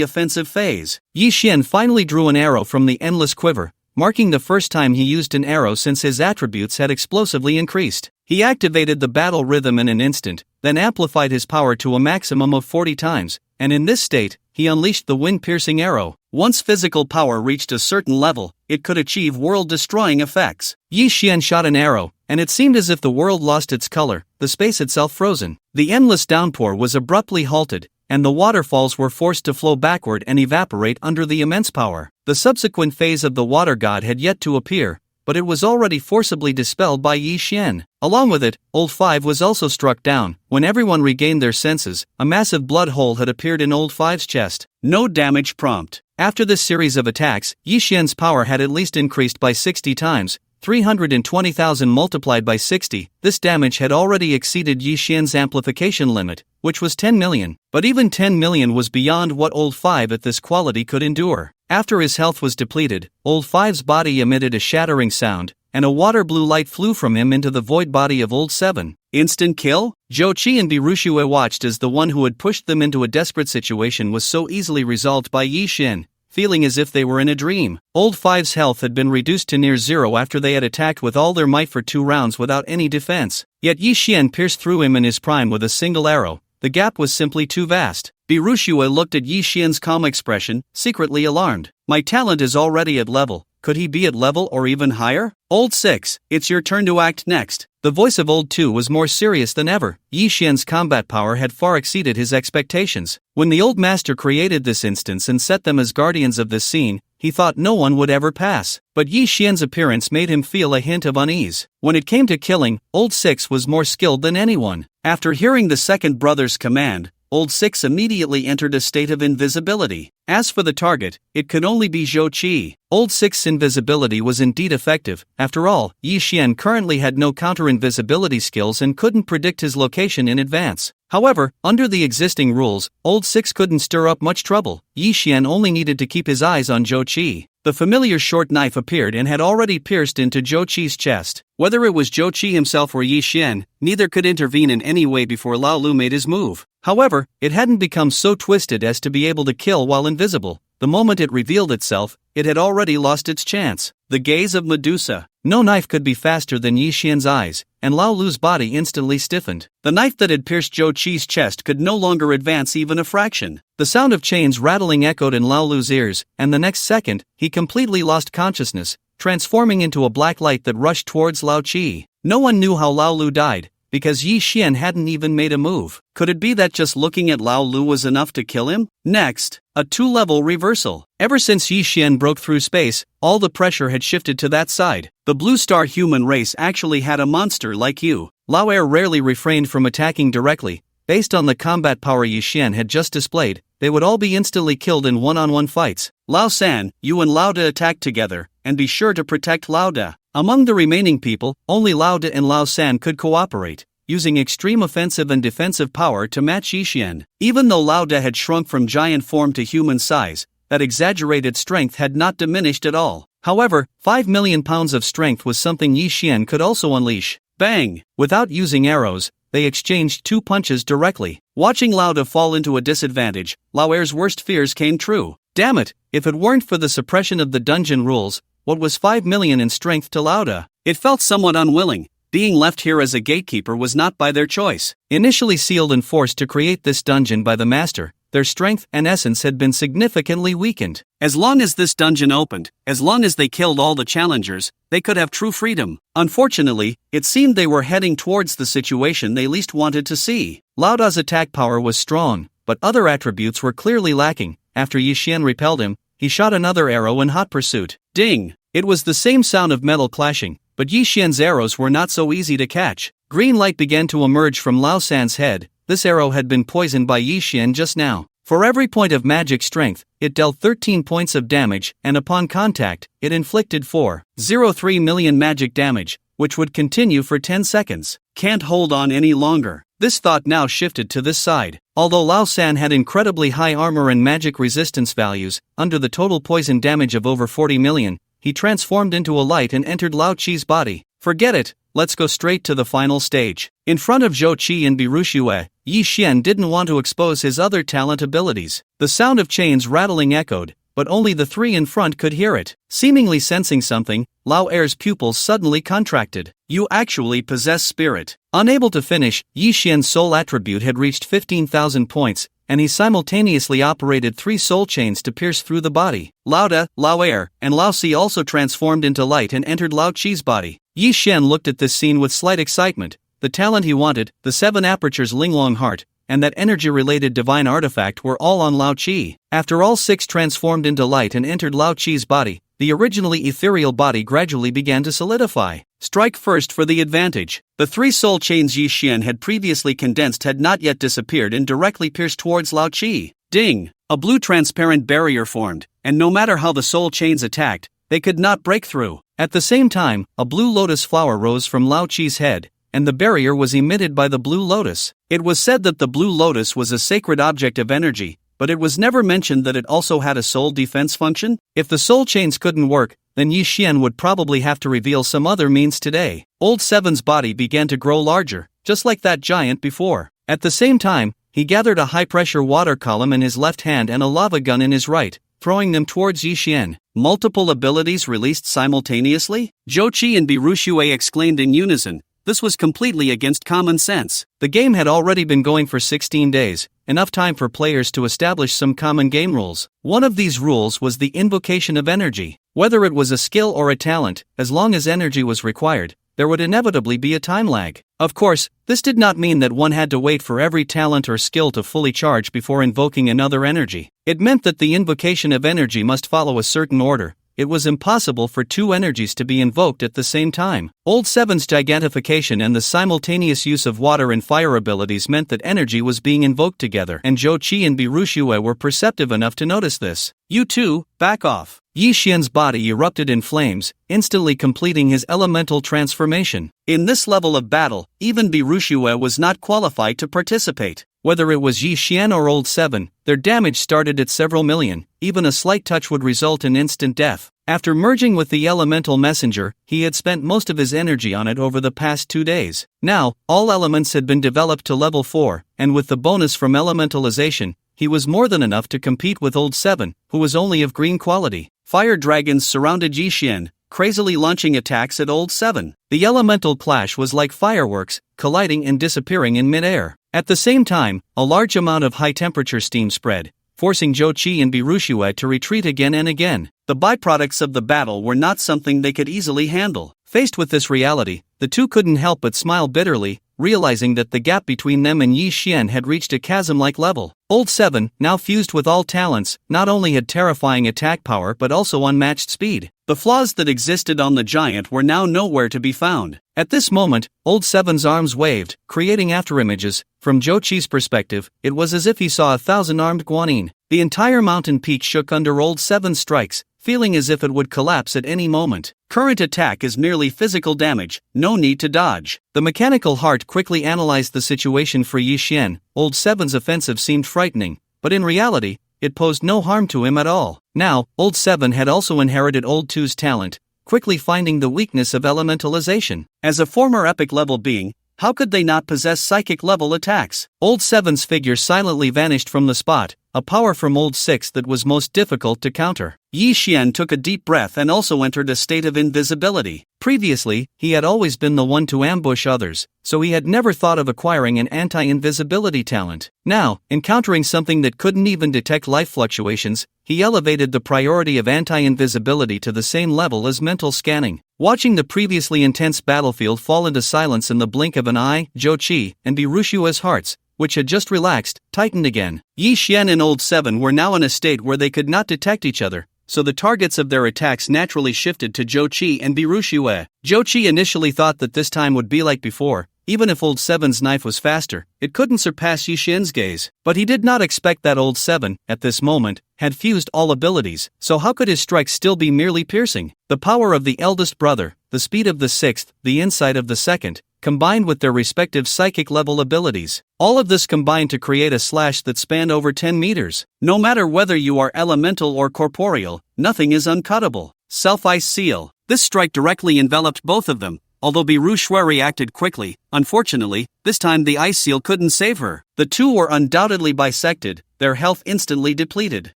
offensive phase. Yi Xian finally drew an arrow from the endless quiver, marking the first time he used an arrow since his attributes had explosively increased. He activated the battle rhythm in an instant, then amplified his power to a maximum of 40 times, and in this state, he unleashed the wind-piercing arrow. Once physical power reached a certain level, it could achieve world-destroying effects. Yi Xian shot an arrow, and it seemed as if the world lost its color, the space itself frozen. The endless downpour was abruptly halted, and the waterfalls were forced to flow backward and evaporate under the immense power. The subsequent phase of the water god had yet to appear, but it was already forcibly dispelled by Yi Xian. Along with it, Old 5 was also struck down. When everyone regained their senses, a massive blood hole had appeared in Old 5's chest. No damage prompt. After this series of attacks, Yi Xian's power had at least increased by 60 times, 320,000 multiplied by 60. This damage had already exceeded Yi Xian's amplification limit, which was 10 million. But even 10 million was beyond what Old 5 at this quality could endure. After his health was depleted, Old 5's body emitted a shattering sound, and a water blue light flew from him into the void body of Old 7. Instant kill? Zhou Qi and Birushue watched as the one who had pushed them into a desperate situation was so easily resolved by Yi Xian, feeling as if they were in a dream. Old 5's health had been reduced to near zero after they had attacked with all their might for 2 rounds without any defense. Yet Yi Xian pierced through him in his prime with a single arrow. The gap was simply too vast. Birushue looked at Yi Xian's calm expression, secretly alarmed. My talent is already at level. Could he be at level or even higher? Old 6, it's your turn to act next. The voice of Old 2 was more serious than ever. Yi Xian's combat power had far exceeded his expectations. When the old master created this instance and set them as guardians of this scene, he thought no one would ever pass. But Yi Xian's appearance made him feel a hint of unease. When it came to killing, Old 6 was more skilled than anyone. After hearing the second brother's command, Old 6 immediately entered a state of invisibility. As for the target, it could only be Zhou Qi. Old 6's invisibility was indeed effective. After all, Yi Xian currently had no counter-invisibility skills and couldn't predict his location in advance. However, under the existing rules, Old 6 couldn't stir up much trouble. Yi Xian only needed to keep his eyes on Zhou Qi. The familiar short knife appeared and had already pierced into Zhou Qi's chest. Whether it was Zhou Qi himself or Yi Xian, neither could intervene in any way before Lao Lu made his move. However, it hadn't become so twisted as to be able to kill while invisible. the moment it revealed itself, it had already lost its chance. The gaze of Medusa. No knife could be faster than Yi Xian's eyes, and Lao Lu's body instantly stiffened. The knife that had pierced Zhou Qi's chest could no longer advance even a fraction. The sound of chains rattling echoed in Lao Lu's ears, and the next second, he completely lost consciousness, transforming into a black light that rushed towards Lao Qi. No one knew how Lao Lu died, because Yi Xian hadn't even made a move. Could it be that just looking at Lao Lu was enough to kill him? Next, a 2-level reversal. Ever since Yi Xian broke through space, all the pressure had shifted to that side. The Blue Star human race actually had a monster like you. Lao Er rarely refrained from attacking directly. Based on the combat power Yi Xian had just displayed, they would all be instantly killed in one-on-one fights. Lao San, you and Lao Da attack together, and be sure to protect Lao Da. Among the remaining people, only Lao Da and Lao San could cooperate, using extreme offensive and defensive power to match Yi Xian. Even though Lao Da had shrunk from giant form to human size, that exaggerated strength had not diminished at all. However, 5 million pounds of strength was something Yi Xian could also unleash. Bang! Without using arrows, they exchanged 2 punches directly. Watching Lao Da fall into a disadvantage, Lao Er's worst fears came true. Damn it, if it weren't for the suppression of the dungeon rules, what was 5 million in strength to Lao Da? It felt somewhat unwilling. Being left here as a gatekeeper was not by their choice. Initially sealed and forced to create this dungeon by the master, their strength and essence had been significantly weakened. As long as this dungeon opened, as long as they killed all the challengers, they could have true freedom. Unfortunately, it seemed they were heading towards the situation they least wanted to see. Lao Da's attack power was strong, but other attributes were clearly lacking. After Yi Xian repelled him, he shot another arrow in hot pursuit. Ding! It was the same sound of metal clashing, but Yi Xian's arrows were not so easy to catch. Green light began to emerge from Lao San's head. This arrow had been poisoned by Yi Xian just now. For every point of magic strength, it dealt 13 points of damage, and upon contact, it inflicted 4.03 million magic damage, which would continue for 10 seconds. Can't hold on any longer. This thought now shifted to this side. Although Lao San had incredibly high armor and magic resistance values, under the total poison damage of over 40 million, he transformed into a light and entered Lao Qi's body. Forget it, let's go straight to the final stage. In front of Zhou Qi and Birushue, Yi Xian didn't want to expose his other talent abilities. The sound of chains rattling echoed, but only the 3 in front could hear it. Seemingly sensing something, Lao Er's pupils suddenly contracted. You actually possess spirit. Unable to finish, Yi Xian's soul attribute had reached 15,000 points, and he simultaneously operated 3 soul chains to pierce through the body. Lao Da, Lao Er, and Lao Si also transformed into light and entered Lao Qi's body. Yi Xian looked at this scene with slight excitement. The talent he wanted, the 7 apertures Linglong Heart, and that energy-related divine artifact were all on Lao Qi. After all 6 transformed into light and entered Lao Qi's body, the originally ethereal body gradually began to solidify. Strike first for the advantage. The 3 soul chains Yi Xian had previously condensed had not yet disappeared and directly pierced towards Lao Qi. Ding! A blue transparent barrier formed, and no matter how the soul chains attacked, they could not break through. At the same time, a blue lotus flower rose from Lao Qi's head, and the barrier was emitted by the blue lotus. It was said that the blue lotus was a sacred object of energy, but it was never mentioned that it also had a soul defense function. If the soul chains couldn't work, then Yi Xian would probably have to reveal some other means today. Old Seven's body began to grow larger, just like that giant before. At the same time, he gathered a high-pressure water column in his left hand and a lava gun in his right, throwing them towards Yi Xian. Multiple abilities released simultaneously? Zhou Qi and Birushue exclaimed in unison. This was completely against common sense. The game had already been going for 16 days, enough time for players to establish some common game rules. One of these rules was the invocation of energy. Whether it was a skill or a talent, as long as energy was required, there would inevitably be a time lag. Of course, this did not mean that one had to wait for every talent or skill to fully charge before invoking another energy. It meant that the invocation of energy must follow a certain order. It was impossible for 2 energies to be invoked at the same time. Old Seven's gigantification and the simultaneous use of water and fire abilities meant that energy was being invoked together, and Zhou Qi and Birushue were perceptive enough to notice this. You two, back off. Yi Xian's body erupted in flames, instantly completing his elemental transformation. In this level of battle, even Birushue was not qualified to participate. Whether it was Yi Xian or Old Seven, their damage started at several million. Even a slight touch would result in instant death. After merging with the elemental messenger, he had spent most of his energy on it over the past 2 days. Now, all elements had been developed to level 4, and with the bonus from elementalization, he was more than enough to compete with old 7, who was only of green quality. Fire dragons surrounded Yi Xian, crazily launching attacks at old 7. The elemental clash was like fireworks, colliding and disappearing in mid-air. At the same time, a large amount of high-temperature steam spread, forcing Zhou Qi and Birushue to retreat again and again. The byproducts of the battle were not something they could easily handle. Faced with this reality, the two couldn't help but smile bitterly, realizing that the gap between them and Yi Xian had reached a chasm-like level. Old 7, now fused with all talents, not only had terrifying attack power but also unmatched speed. The flaws that existed on the giant were now nowhere to be found. At this moment, Old 7's arms waved, creating afterimages. From Zhou Qi's perspective, it was as if he saw 1,000-armed guanyin. The entire mountain peak shook under Old 7's strikes, feeling as if it would collapse at any moment. Current attack is merely physical damage, no need to dodge. The mechanical heart quickly analyzed the situation for Yi Xian. Old 7's offensive seemed frightening, but in reality, it posed no harm to him at all. Now, Old 7 had also inherited Old 2's talent, quickly finding the weakness of elementalization. As a former epic level being, how could they not possess psychic level attacks? Old 7's figure silently vanished from the spot, a power from Old 6 that was most difficult to counter. Yi Xian took a deep breath and also entered a state of invisibility. Previously, he had always been the one to ambush others, so he had never thought of acquiring an anti-invisibility talent. Now, encountering something that couldn't even detect life fluctuations, he elevated the priority of anti-invisibility to the same level as mental scanning. Watching the previously intense battlefield fall into silence in the blink of an eye, Zhou Qi and Birushua's hearts, which had just relaxed, tightened again. Yi Xian and Old 7 were now in a state where they could not detect each other, so the targets of their attacks naturally shifted to Zhou Qi and Birushue. Zhou Qi initially thought that this time would be like before. Even if Old 7's knife was faster, it couldn't surpass Yi Xian's gaze. But he did not expect that Old 7, at this moment, had fused all abilities, so how could his strikes still be merely piercing? The power of the eldest brother, the speed of the sixth, the insight of the second, combined with their respective psychic level abilities. All of this combined to create a slash that spanned over 10 meters. No matter whether you are elemental or corporeal, nothing is uncuttable. Self-ice seal. This strike directly enveloped both of them. Although Birushue reacted quickly, unfortunately, this time the ice seal couldn't save her. The two were undoubtedly bisected, their health instantly depleted.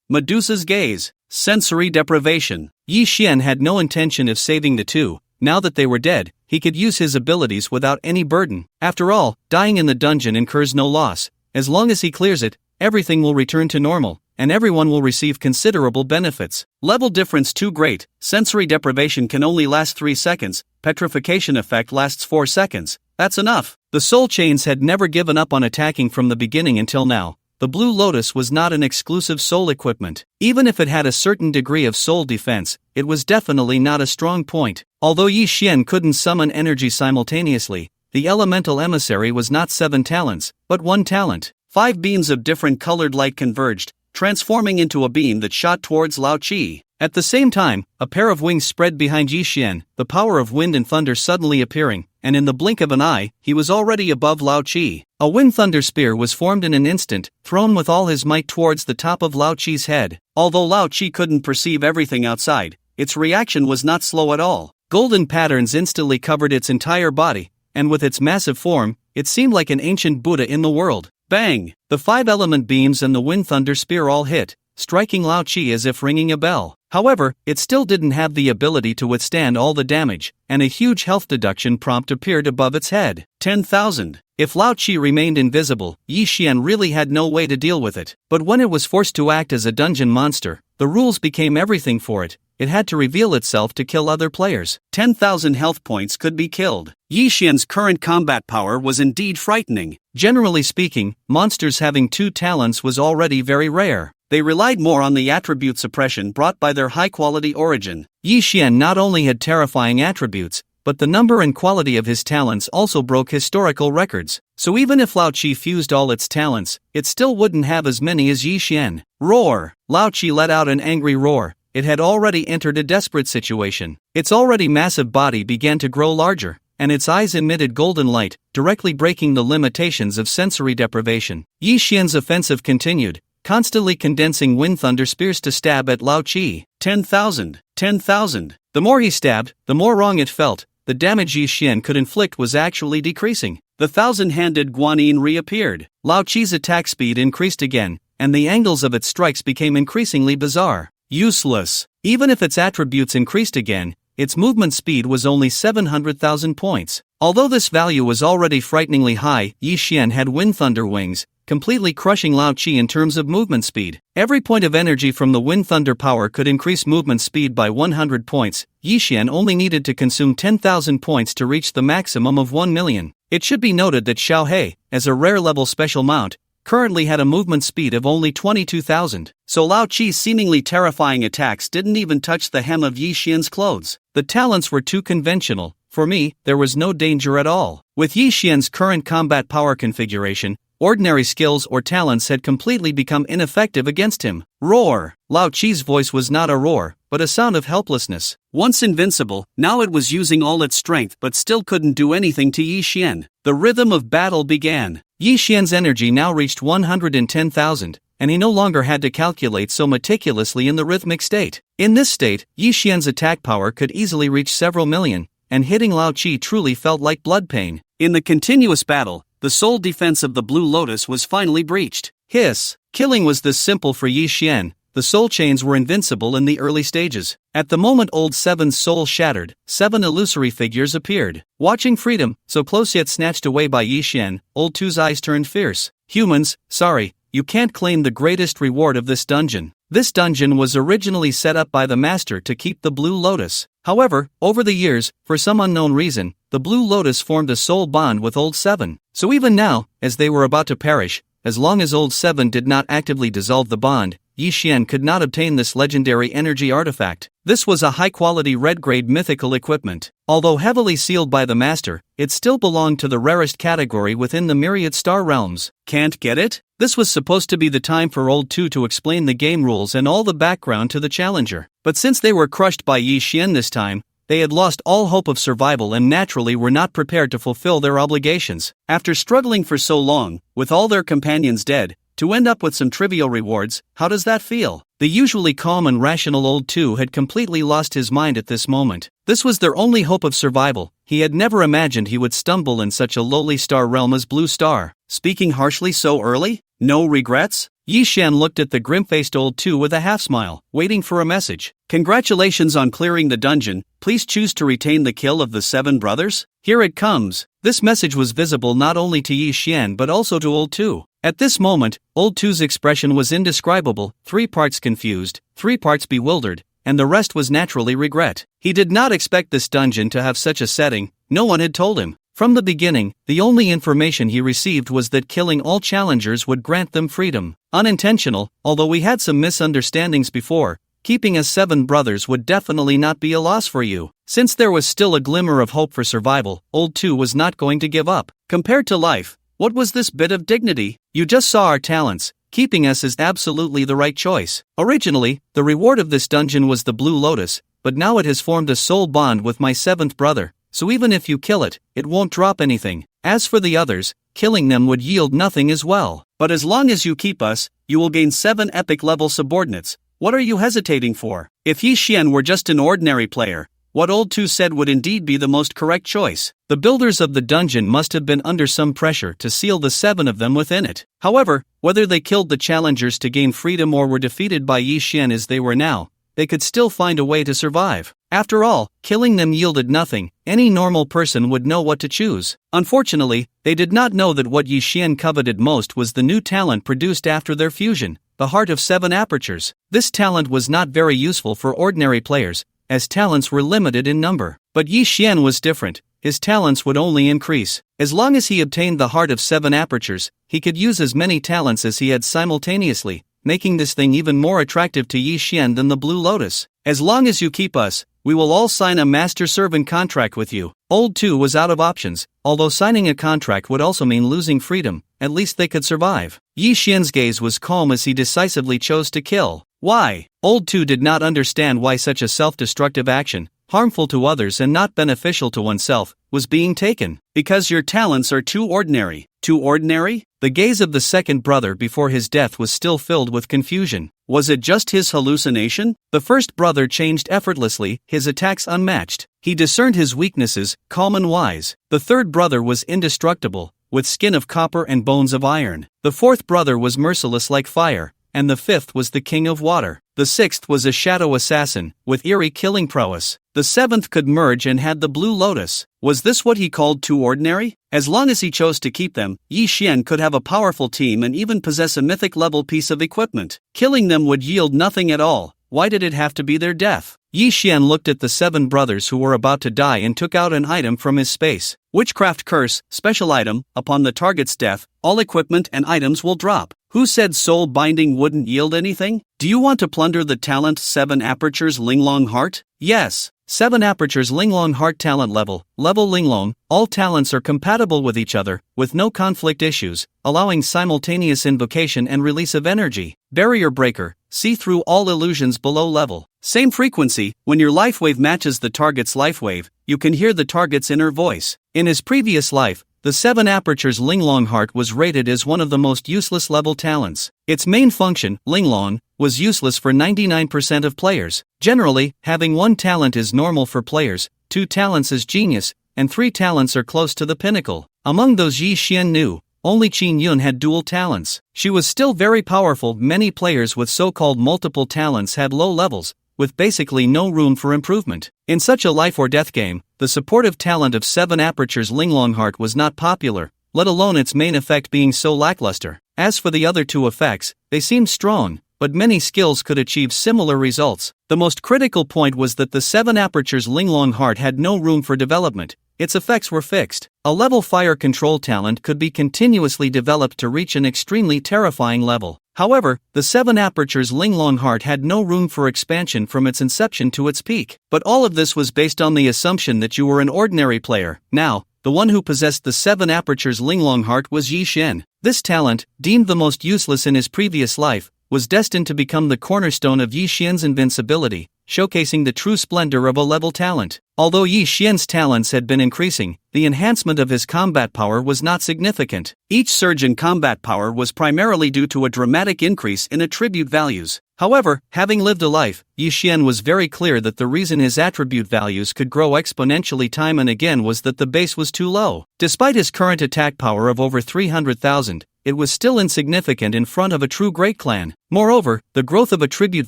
Medusa's gaze. Sensory deprivation. Yi Xian had no intention of saving the two. Now that they were dead, he could use his abilities without any burden. After all, dying in the dungeon incurs no loss. As long as he clears it, everything will return to normal, and everyone will receive considerable benefits. Level difference too great. Sensory deprivation can only last 3 seconds, petrification effect lasts 4 seconds. That's enough. The soul chains had never given up on attacking from the beginning until now. The Blue Lotus was not an exclusive soul equipment. Even if it had a certain degree of soul defense, it was definitely not a strong point. Although Yi Xian couldn't summon energy simultaneously, the elemental emissary was not 7 talents, but 1 talent. 5 beams of different colored light converged, transforming into a beam that shot towards Lao Qi. At the same time, a pair of wings spread behind Yi Xian, the power of wind and thunder suddenly appearing, and in the blink of an eye, he was already above Lao Qi. A wind thunder spear was formed in an instant, thrown with all his might towards the top of Lao Qi's head. Although Lao Qi couldn't perceive everything outside, its reaction was not slow at all. Golden patterns instantly covered its entire body, and with its massive form, it seemed like an ancient Buddha in the world. Bang! The 5-element beams and the wind thunder spear all hit, striking Lao Qi as if ringing a bell. However, it still didn't have the ability to withstand all the damage, and a huge health deduction prompt appeared above its head. 10,000. If Lao Qi remained invisible, Yi Xian really had no way to deal with it. But when it was forced to act as a dungeon monster, the rules became everything for it. It had to reveal itself to kill other players. 10,000 health points could be killed. Yi Xian's current combat power was indeed frightening. Generally speaking, monsters having 2 talents was already very rare. They relied more on the attribute suppression brought by their high-quality origin. Yi Xian not only had terrifying attributes, but the number and quality of his talents also broke historical records. So even if Lao Qi fused all its talents, it still wouldn't have as many as Yi Xian. Roar! Lao Qi let out an angry roar. It had already entered a desperate situation. Its already massive body began to grow larger, and its eyes emitted golden light, directly breaking the limitations of sensory deprivation. Yi Xian's offensive continued, constantly condensing wind thunder spears to stab at Lao Qi. 10,000. 10,000. The more he stabbed, the more wrong it felt. The damage Yi Xian could inflict was actually decreasing. The 1,000-handed guanyin reappeared. Lao Qi's attack speed increased again, and the angles of its strikes became increasingly bizarre. Useless. Even if its attributes increased again, its movement speed was only 700,000 points. Although this value was already frighteningly high, Yi Xian had Wind Thunder Wings, completely crushing Lao Qi in terms of movement speed. Every point of energy from the Wind Thunder power could increase movement speed by 100 points. Yi Xian only needed to consume 10,000 points to reach the maximum of 1 million. It should be noted that Xiao He, as a rare level special mount, currently had a movement speed of only 22,000. So Lao Qi's seemingly terrifying attacks didn't even touch the hem of Yi Xian's clothes. The talents were too conventional. For me, there was no danger at all. With Yi Xian's current combat power configuration, ordinary skills or talents had completely become ineffective against him. Roar! Lao Qi's voice was not a roar, but a sound of helplessness. Once invincible, now it was using all its strength but still couldn't do anything to Yi Xian. The rhythm of battle began. Yi Xian's energy now reached 110,000, and he no longer had to calculate so meticulously in the rhythmic state. In this state, Yi Xian's attack power could easily reach several million, and hitting Lao Qi truly felt like blood pain. In the continuous battle, the sole defense of the Blue Lotus was finally breached. Hiss! Killing was this simple for Yi Xian. The soul chains were invincible in the early stages. At the moment Old Seven's soul shattered, 7 illusory figures appeared. Watching freedom, so close yet snatched away by Yi Xian, Old Two's eyes turned fierce. Humans, sorry, you can't claim the greatest reward of this dungeon. This dungeon was originally set up by the master to keep the Blue Lotus. However, over the years, for some unknown reason, the Blue Lotus formed a soul bond with Old Seven. So even now, as they were about to perish, as long as Old Seven did not actively dissolve the bond, Yi Xian could not obtain this legendary energy artifact. This was a high-quality red-grade mythical equipment. Although heavily sealed by the master, it still belonged to the rarest category within the myriad star realms. Can't get it? This was supposed to be the time for Old Two to explain the game rules and all the background to the challenger. But since they were crushed by Yi Xian this time, they had lost all hope of survival and naturally were not prepared to fulfill their obligations. After struggling for so long, with all their companions dead, to end up with some trivial rewards, how does that feel? The usually calm and rational Old Two had completely lost his mind at this moment. This was their only hope of survival. He had never imagined he would stumble in such a lowly star realm as Blue Star. Speaking harshly so early? No regrets? Yi Xian looked at the grim-faced Old Two with a half-smile, waiting for a message. Congratulations on clearing the dungeon. Please choose to retain the kill of the 7 brothers. Here it comes. This message was visible not only to Yi Xian but also to Old Two. At this moment, Old Two's expression was indescribable, 3 parts confused, 3 parts bewildered, and the rest was naturally regret. He did not expect this dungeon to have such a setting. No one had told him. From the beginning, the only information he received was that killing all challengers would grant them freedom. Unintentional, although we had some misunderstandings before, keeping us 7 brothers would definitely not be a loss for you. Since there was still a glimmer of hope for survival, Old Two was not going to give up. Compared to life, what was this bit of dignity? You just saw our talents. Keeping us is absolutely the right choice. Originally, the reward of this dungeon was the Blue Lotus, but now it has formed a soul bond with my 7th brother. So even if you kill it, it won't drop anything. As for the others, killing them would yield nothing as well. But as long as you keep us, you will gain 7 epic level subordinates. What are you hesitating for? If Yi Xian were just an ordinary player, what Old Two said would indeed be the most correct choice. The builders of the dungeon must have been under some pressure to seal the 7 of them within it. However, whether they killed the challengers to gain freedom or were defeated by Yi Xian as they were now, they could still find a way to survive. After all, killing them yielded nothing. Any normal person would know what to choose. Unfortunately, they did not know that what Yi Xian coveted most was the new talent produced after their fusion, the Heart of 7 Apertures. This talent was not very useful for ordinary players, as talents were limited in number. But Yi Xian was different. His talents would only increase. As long as he obtained the Heart of 7 Apertures, he could use as many talents as he had simultaneously, making this thing even more attractive to Yi Xian than the Blue Lotus. As long as you keep us, we will all sign a master-servant contract with you. Old Two was out of options, although signing a contract would also mean losing freedom. At least they could survive. Yi Xian's gaze was calm as he decisively chose to kill. Why? Old Two did not understand why such a self-destructive action, harmful to others and not beneficial to oneself, was being taken. Because your talents are too ordinary. Too ordinary? The gaze of the 2nd brother before his death was still filled with confusion. Was it just his hallucination? The 1st brother changed effortlessly, his attacks unmatched. He discerned his weaknesses, calm and wise. The 3rd brother was indestructible, with skin of copper and bones of iron. The fourth brother was merciless like fire, and the fifth was the king of water. The sixth was a shadow assassin, with eerie killing prowess. The seventh could merge and had the blue lotus. Was this what he called too ordinary? As long as he chose to keep them, Yi Xian could have a powerful team and even possess a mythic level piece of equipment. Killing them would yield nothing at all. Why did it have to be their death? Yi Xian looked at the 7 brothers who were about to die and took out an item from his space. Witchcraft curse, special item, upon the target's death, all equipment and items will drop. Who said soul binding wouldn't yield anything? Do you want to plunder the talent 7 Apertures Linglong Heart? Yes. 7 Apertures Linglong Heart talent level Linglong, all talents are compatible with each other, with no conflict issues, allowing simultaneous invocation and release of energy. Barrier breaker, see through all illusions below level. Same frequency, when your life wave matches the target's life wave, you can hear the target's inner voice. In his previous life, the 7 Apertures Linglong Heart was rated as one of the most useless level talents. Its main function, Linglong, was useless for 99% of players. Generally, having 1 talent is normal for players, 2 talents is genius, and 3 talents are close to the pinnacle. Among those Yi Xian knew, only Qin Yun had dual talents. She was still very powerful. Many players with so-called multiple talents had low levels, with basically no room for improvement. In such a life or death game, the supportive talent of 7 Apertures Linglong Heart was not popular, let alone its main effect being so lackluster. As for the other 2 effects, they seemed strong, but many skills could achieve similar results. The most critical point was that the 7 Apertures Linglong Heart had no room for development. Its effects were fixed. A level fire control talent could be continuously developed to reach an extremely terrifying level. However, the 7 Apertures Linglong Heart had no room for expansion from its inception to its peak. But all of this was based on the assumption that you were an ordinary player. Now, the one who possessed the 7 Apertures Linglong Heart was Yi Xian. This talent, deemed the most useless in his previous life, was destined to become the cornerstone of Yi Xian's invincibility, showcasing the true splendor of a level talent. Although Yi Xian's talents had been increasing, the enhancement of his combat power was not significant. Each surge in combat power was primarily due to a dramatic increase in attribute values. However, having lived a life, Yi Xian was very clear that the reason his attribute values could grow exponentially time and again was that the base was too low. Despite his current attack power of over 300,000, it was still insignificant in front of a true great clan. Moreover, the growth of attribute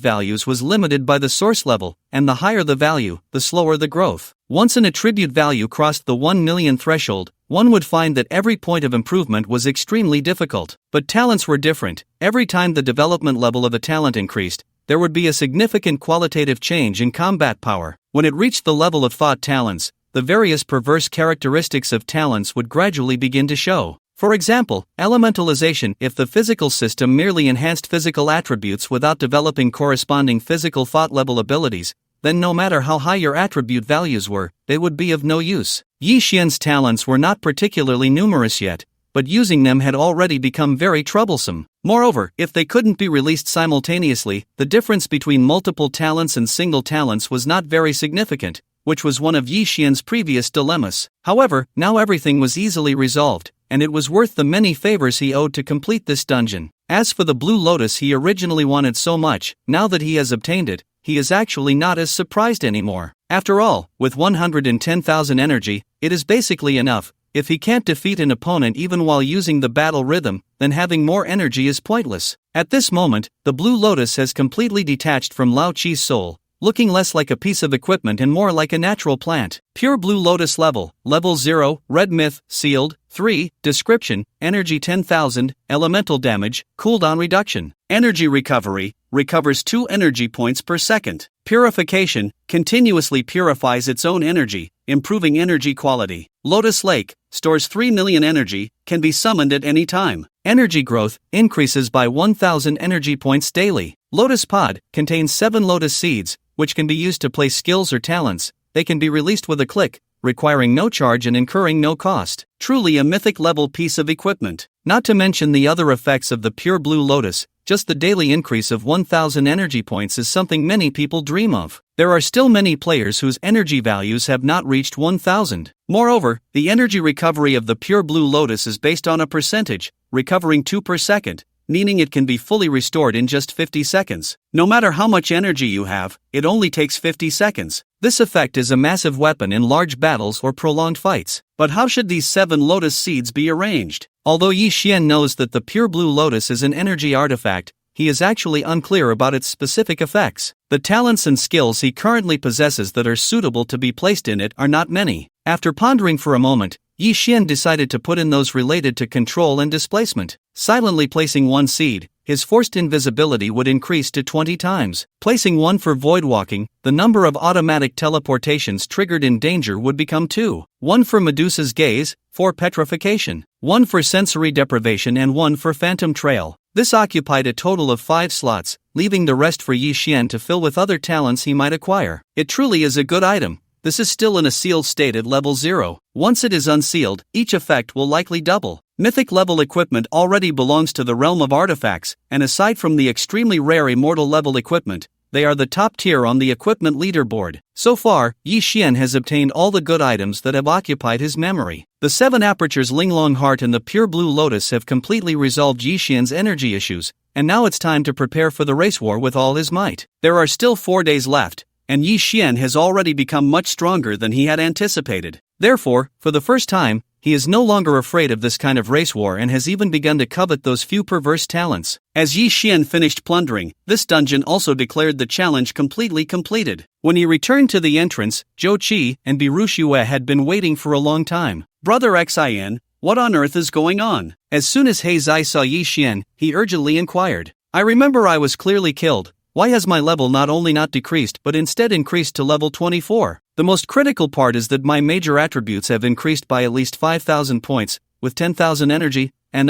values was limited by the source level, and the higher the value, the slower the growth. Once an attribute value crossed the 1 million threshold, one would find that every point of improvement was extremely difficult. But talents were different. Every time the development level of a talent increased, there would be a significant qualitative change in combat power. When it reached the level of thought talents, the various perverse characteristics of talents would gradually begin to show. For example, elementalization. If the physical system merely enhanced physical attributes without developing corresponding physical thought level abilities, then no matter how high your attribute values were, they would be of no use. Yi Xian's talents were not particularly numerous yet, but using them had already become very troublesome. Moreover, if they couldn't be released simultaneously, the difference between multiple talents and single talents was not very significant, which was one of Yi Xian's previous dilemmas. However, now everything was easily resolved, and it was worth the many favors he owed to complete this dungeon. As for the blue lotus he originally wanted so much, now that he has obtained it, he is actually not as surprised anymore. After all, with 110,000 energy, it is basically enough. If he can't defeat an opponent even while using the battle rhythm, then having more energy is pointless. At this moment, the blue lotus has completely detached from Lao Chi's soul, looking less like a piece of equipment and more like a natural plant. Pure Blue Lotus Level, Level 0, Red Myth, Sealed, 3, Description, Energy 10,000, Elemental Damage, Cooldown Reduction. Energy Recovery, recovers 2 energy points per second. Purification, continuously purifies its own energy, improving energy quality. Lotus Lake, stores 3 million energy, can be summoned at any time. Energy Growth, increases by 1,000 energy points daily. Lotus Pod, contains 7 lotus seeds, which can be used to place skills or talents. They can be released with a click, requiring no charge and incurring no cost. Truly a mythic level piece of equipment. Not to mention the other effects of the Pure Blue Lotus, just the daily increase of 1,000 energy points is something many people dream of. There are still many players whose energy values have not reached 1,000. Moreover, the energy recovery of the Pure Blue Lotus is based on a percentage, recovering 2 per second, meaning it can be fully restored in just 50 seconds. No matter how much energy you have, it only takes 50 seconds. This effect is a massive weapon in large battles or prolonged fights. But how should these 7 lotus seeds be arranged? Although Yi Xian knows that the pure blue lotus is an energy artifact, he is actually unclear about its specific effects. The talents and skills he currently possesses that are suitable to be placed in it are not many. After pondering for a moment, Yi Xian decided to put in those related to control and displacement. Silently placing 1 seed, his forced invisibility would increase to 20 times. Placing 1 for void walking, the number of automatic teleportations triggered in danger would become 2. 1 for Medusa's gaze, 4 petrification, 1 for sensory deprivation and 1 for phantom trail. This occupied a total of 5 slots, leaving the rest for Yi Xian to fill with other talents he might acquire. It truly is a good item. This is still in a sealed state at level 0. Once it is unsealed, each effect will likely double. Mythic level equipment already belongs to the realm of artifacts, and aside from the extremely rare immortal level equipment, they are the top tier on the equipment leaderboard. So far, Yi Xian has obtained all the good items that have occupied his memory. The 7 apertures Linglong Heart and the pure blue lotus have completely resolved Yi Xian's energy issues, and now it's time to prepare for the race war with all his might. There are still 4 days left, and Yi Xian has already become much stronger than he had anticipated. Therefore, for the first time, he is no longer afraid of this kind of race war and has even begun to covet those few perverse talents. As Yi Xian finished plundering, this dungeon also declared the challenge completely completed. When he returned to the entrance, Zhou Qi and Biru Xue had been waiting for a long time. Brother Xin, what on earth is going on? As soon as He Zai saw Yi Xian, he urgently inquired. I remember I was clearly killed. Why has my level not only not decreased but instead increased to level 24? The most critical part is that my major attributes have increased by at least 5,000 points, with 10,000 energy, and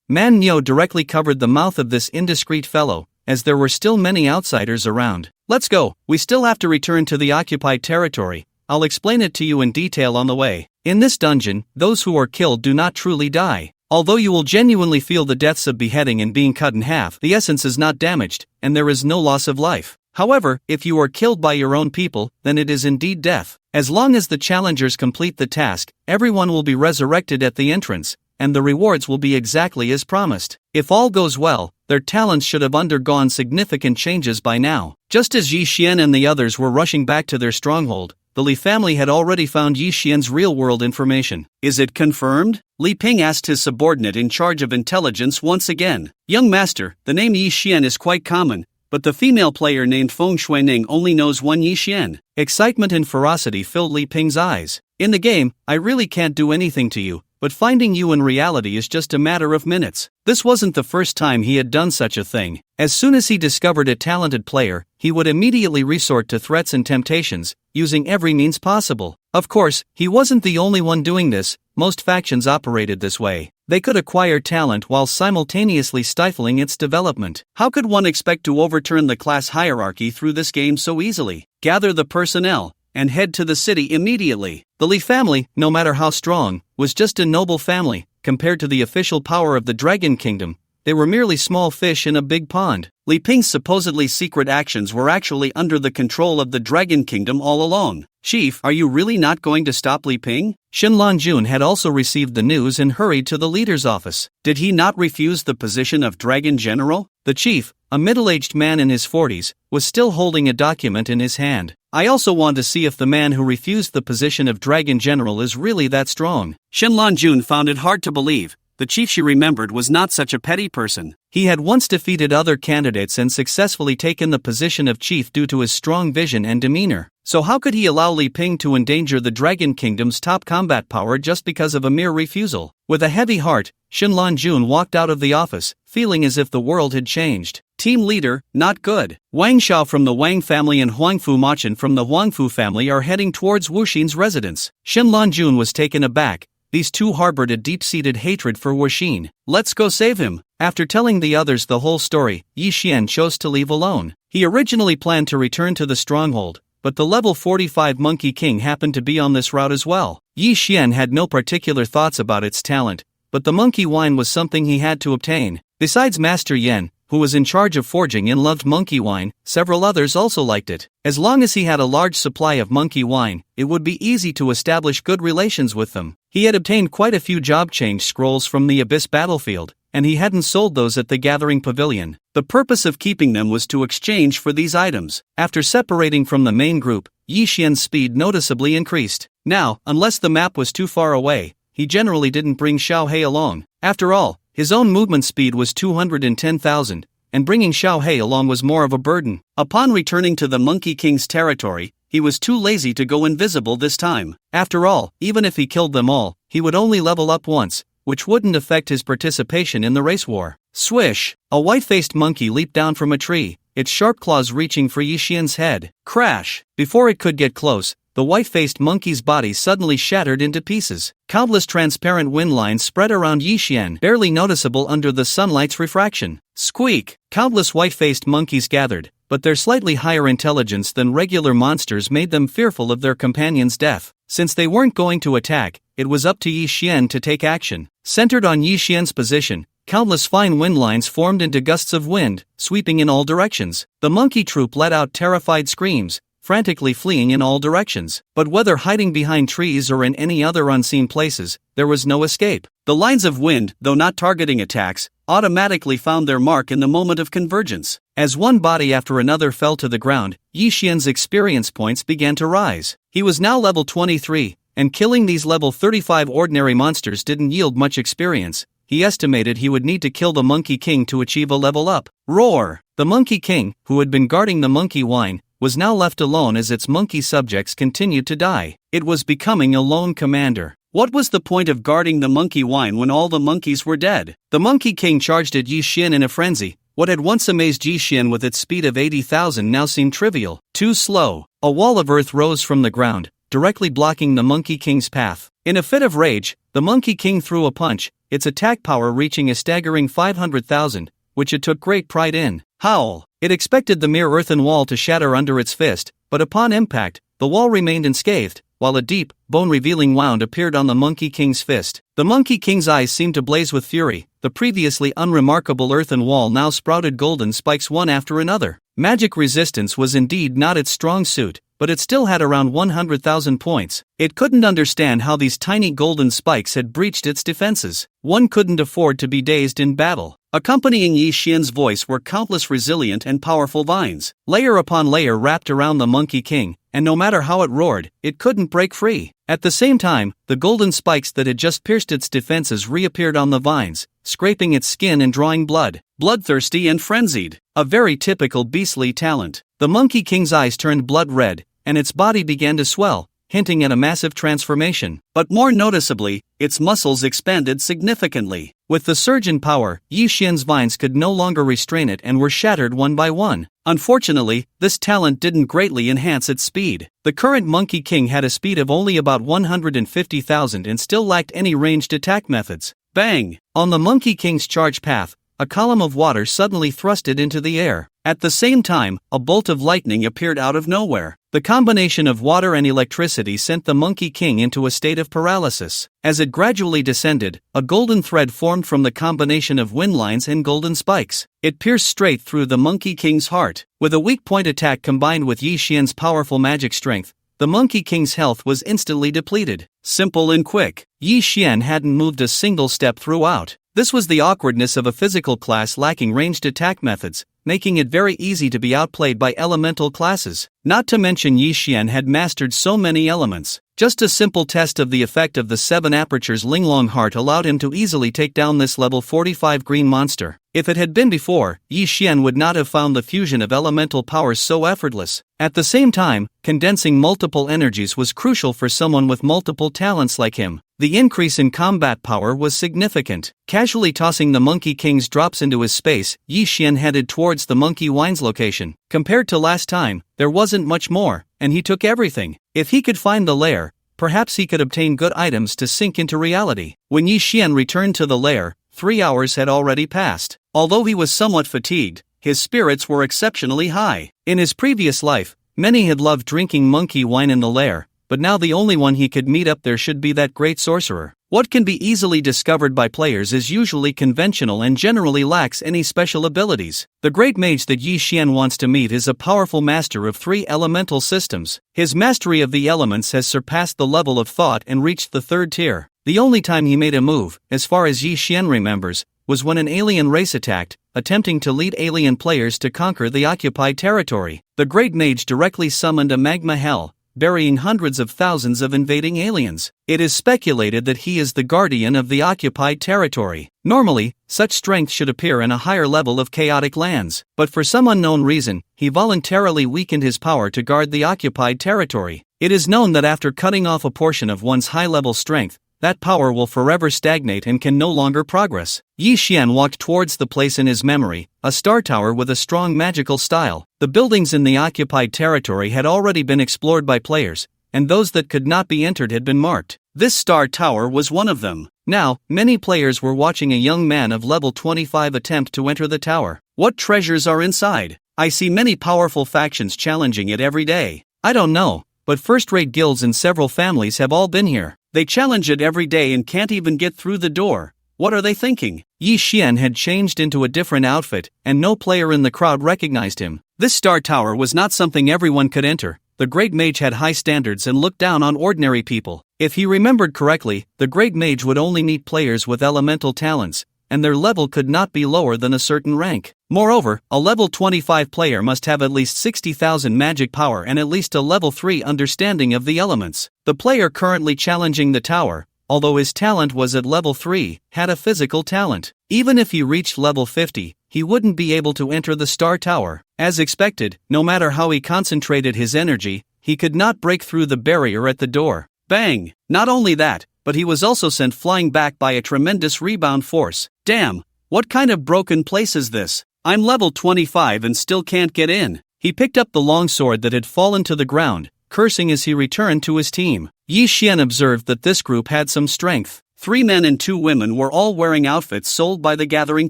Man Nyo directly covered the mouth of this indiscreet fellow, as there were still many outsiders around. Let's go, we still have to return to the occupied territory. I'll explain it to you in detail on the way. In this dungeon, those who are killed do not truly die. Although you will genuinely feel the deaths of beheading and being cut in half, the essence is not damaged, and there is no loss of life. However, if you are killed by your own people, then it is indeed death. As long as the challengers complete the task, everyone will be resurrected at the entrance, and the rewards will be exactly as promised. If all goes well, their talents should have undergone significant changes by now. Just as Yi Xian and the others were rushing back to their stronghold, the Li family had already found Yi Xian's real-world information. Is it confirmed? Li Ping asked his subordinate in charge of intelligence once again. Young master, the name Yi Xian is quite common, but the female player named Feng Shuining only knows one Yi Xian. Excitement and ferocity filled Li Ping's eyes. In the game, I really can't do anything to you, but finding you in reality is just a matter of minutes. This wasn't the first time he had done such a thing. As soon as he discovered a talented player, he would immediately resort to threats and temptations, using every means possible. Of course, he wasn't the only one doing this. Most factions operated this way. They could acquire talent while simultaneously stifling its development. How could one expect to overturn the class hierarchy through this game so easily? Gather the personnel and head to the city immediately. The Li family, no matter how strong, was just a noble family. Compared to the official power of the Dragon Kingdom, they were merely small fish in a big pond. Li Ping's supposedly secret actions were actually under the control of the Dragon Kingdom all along. Chief, are you really not going to stop Li Ping? Shenlan Jun had also received the news and hurried to the leader's office. Did he not refuse the position of Dragon General? The chief, a middle-aged man in his 40s, was still holding a document in his hand. I also want to see if the man who refused the position of Dragon General is really that strong. Shenlan Jun found it hard to believe. The chief she remembered was not such a petty person. He had once defeated other candidates and successfully taken the position of chief due to his strong vision and demeanor. So how could he allow Li Ping to endanger the Dragon Kingdom's top combat power just because of a mere refusal? With a heavy heart, Shenlan Jun walked out of the office, feeling as if the world had changed. Team leader, not good. Wang Xiao from the Wang family and Huangfu Machin from the Huangfu family are heading towards Wuxin's residence. Shenlan Jun was taken aback. These two harbored a deep-seated hatred for Wuxin. Let's go save him. After telling the others the whole story, Yi Xian chose to leave alone. He originally planned to return to the stronghold, but the level 45 Monkey King happened to be on this route as well. Yi Xian had no particular thoughts about its talent, but the monkey wine was something he had to obtain. Besides Master Yen, who was in charge of forging and loved monkey wine, several others also liked it. As long as he had a large supply of monkey wine, it would be easy to establish good relations with them. He had obtained quite a few job change scrolls from the Abyss battlefield, and he hadn't sold those at the Gathering Pavilion. The purpose of keeping them was to exchange for these items. After separating from the main group, Yi Xian's speed noticeably increased. Now, unless the map was too far away, he generally didn't bring Xiaohei along. After all, his own movement speed was 210,000, and bringing Xiaohei along was more of a burden. Upon returning to the Monkey King's territory, he was too lazy to go invisible this time. After all, even if he killed them all, he would only level up once, which wouldn't affect his participation in the race war. Swish! A white-faced monkey leaped down from a tree, its sharp claws reaching for Yi Xian's head. Crash! Before it could get close, the white-faced monkey's body suddenly shattered into pieces. Countless transparent wind lines spread around Yi Xian, barely noticeable under the sunlight's refraction. Squeak! Countless white-faced monkeys gathered, but their slightly higher intelligence than regular monsters made them fearful of their companion's death. Since they weren't going to attack, it was up to Yi Xian to take action. Centered on Yi Xian's position, countless fine wind lines formed into gusts of wind, sweeping in all directions. The monkey troop let out terrified screams, frantically fleeing in all directions. But whether hiding behind trees or in any other unseen places, there was no escape. The lines of wind, though not targeting attacks, automatically found their mark in the moment of convergence. As one body after another fell to the ground, Yi Xian's experience points began to rise. He was now level 23, and killing these level 35 ordinary monsters didn't yield much experience. He estimated he would need to kill the Monkey King to achieve a level up. Roar! The Monkey King, who had been guarding the monkey wine, was now left alone as its monkey subjects continued to die. It was becoming a lone commander. What was the point of guarding the monkey wine when all the monkeys were dead? The Monkey King charged at Yi Xian in a frenzy. What had once amazed Yi Xian with its speed of 80,000 now seemed trivial. Too slow. A wall of earth rose from the ground, directly blocking the Monkey King's path. In a fit of rage, the Monkey King threw a punch, its attack power reaching a staggering 500,000, which it took great pride in. Howl! It expected the mere earthen wall to shatter under its fist, but upon impact, the wall remained unscathed, while a deep, bone-revealing wound appeared on the Monkey King's fist. The Monkey King's eyes seemed to blaze with fury. The previously unremarkable earthen wall now sprouted golden spikes one after another. Magic resistance was indeed not its strong suit, but it still had around 100,000 points. It couldn't understand how these tiny golden spikes had breached its defenses. One couldn't afford to be dazed in battle. Accompanying Yi Xian's voice were countless resilient and powerful vines. Layer upon layer wrapped around the Monkey King, and no matter how it roared, it couldn't break free. At the same time, the golden spikes that had just pierced its defenses reappeared on the vines, scraping its skin and drawing blood. Bloodthirsty and frenzied. A very typical beastly talent. The Monkey King's eyes turned blood red, and its body began to swell, hinting at a massive transformation. But more noticeably, its muscles expanded significantly. With the surge in power, Yi Xian's vines could no longer restrain it and were shattered one by one. Unfortunately, this talent didn't greatly enhance its speed. The current Monkey King had a speed of only about 150,000 and still lacked any ranged attack methods. Bang! On the Monkey King's charge path, a column of water suddenly thrusted into the air. At the same time, a bolt of lightning appeared out of nowhere. The combination of water and electricity sent the Monkey King into a state of paralysis. As it gradually descended, a golden thread formed from the combination of wind lines and golden spikes. It pierced straight through the Monkey King's heart. With a weak point attack combined with Yi Xian's powerful magic strength, the Monkey King's health was instantly depleted. Simple and quick. Yi Xian hadn't moved a single step throughout. This was the awkwardness of a physical class lacking ranged attack methods, making it very easy to be outplayed by elemental classes. Not to mention Yi Xian had mastered so many elements. Just a simple test of the effect of the 7 apertures Linglong Heart allowed him to easily take down this level 45 green monster. If it had been before, Yi Xian would not have found the fusion of elemental powers so effortless. At the same time, condensing multiple energies was crucial for someone with multiple talents like him. The increase in combat power was significant. Casually tossing the Monkey King's drops into his space, Yi Xian headed towards the Monkey Wine's location. Compared to last time, there wasn't much more, and he took everything. If he could find the lair, perhaps he could obtain good items to sink into reality. When Yi Xian returned to the lair, 3 hours had already passed. Although he was somewhat fatigued, his spirits were exceptionally high. In his previous life, many had loved drinking monkey wine in the lair, but now the only one he could meet up there should be that great sorcerer. What can be easily discovered by players is usually conventional and generally lacks any special abilities. The great mage that Yi Xian wants to meet is a powerful master of 3 elemental systems. His mastery of the elements has surpassed the level of thought and reached the 3rd tier. The only time he made a move, as far as Yi Xian remembers, was when an alien race attacked, attempting to lead alien players to conquer the occupied territory. The great mage directly summoned a magma hell, burying hundreds of thousands of invading aliens. It is speculated that he is the guardian of the occupied territory. Normally, such strength should appear in a higher level of chaotic lands, but for some unknown reason, he voluntarily weakened his power to guard the occupied territory. It is known that after cutting off a portion of one's high-level strength, that power will forever stagnate and can no longer progress. Yi Xian walked towards the place in his memory, a star tower with a strong magical style. The buildings in the occupied territory had already been explored by players, and those that could not be entered had been marked. This star tower was one of them. Now, many players were watching a young man of level 25 attempt to enter the tower. What treasures are inside? I see many powerful factions challenging it every day. I don't know, but first-rate guilds and several families have all been here. They challenge it every day and can't even get through the door. What are they thinking? Yi Xian had changed into a different outfit, and no player in the crowd recognized him. This star tower was not something everyone could enter. The Great Mage had high standards and looked down on ordinary people. If he remembered correctly, the Great Mage would only meet players with elemental talents, and their level could not be lower than a certain rank. Moreover, a level 25 player must have at least 60,000 magic power and at least a level 3 understanding of the elements. The player currently challenging the tower, although his talent was at level 3, had a physical talent. Even if he reached level 50, he wouldn't be able to enter the star tower. As expected, no matter how he concentrated his energy, he could not break through the barrier at the door. Bang! Not only that, but he was also sent flying back by a tremendous rebound force. Damn! What kind of broken place is this? I'm level 25 and still can't get in. He picked up the long sword that had fallen to the ground, cursing as he returned to his team. Yi Xian observed that this group had some strength. 3 men and 2 women were all wearing outfits sold by the Gathering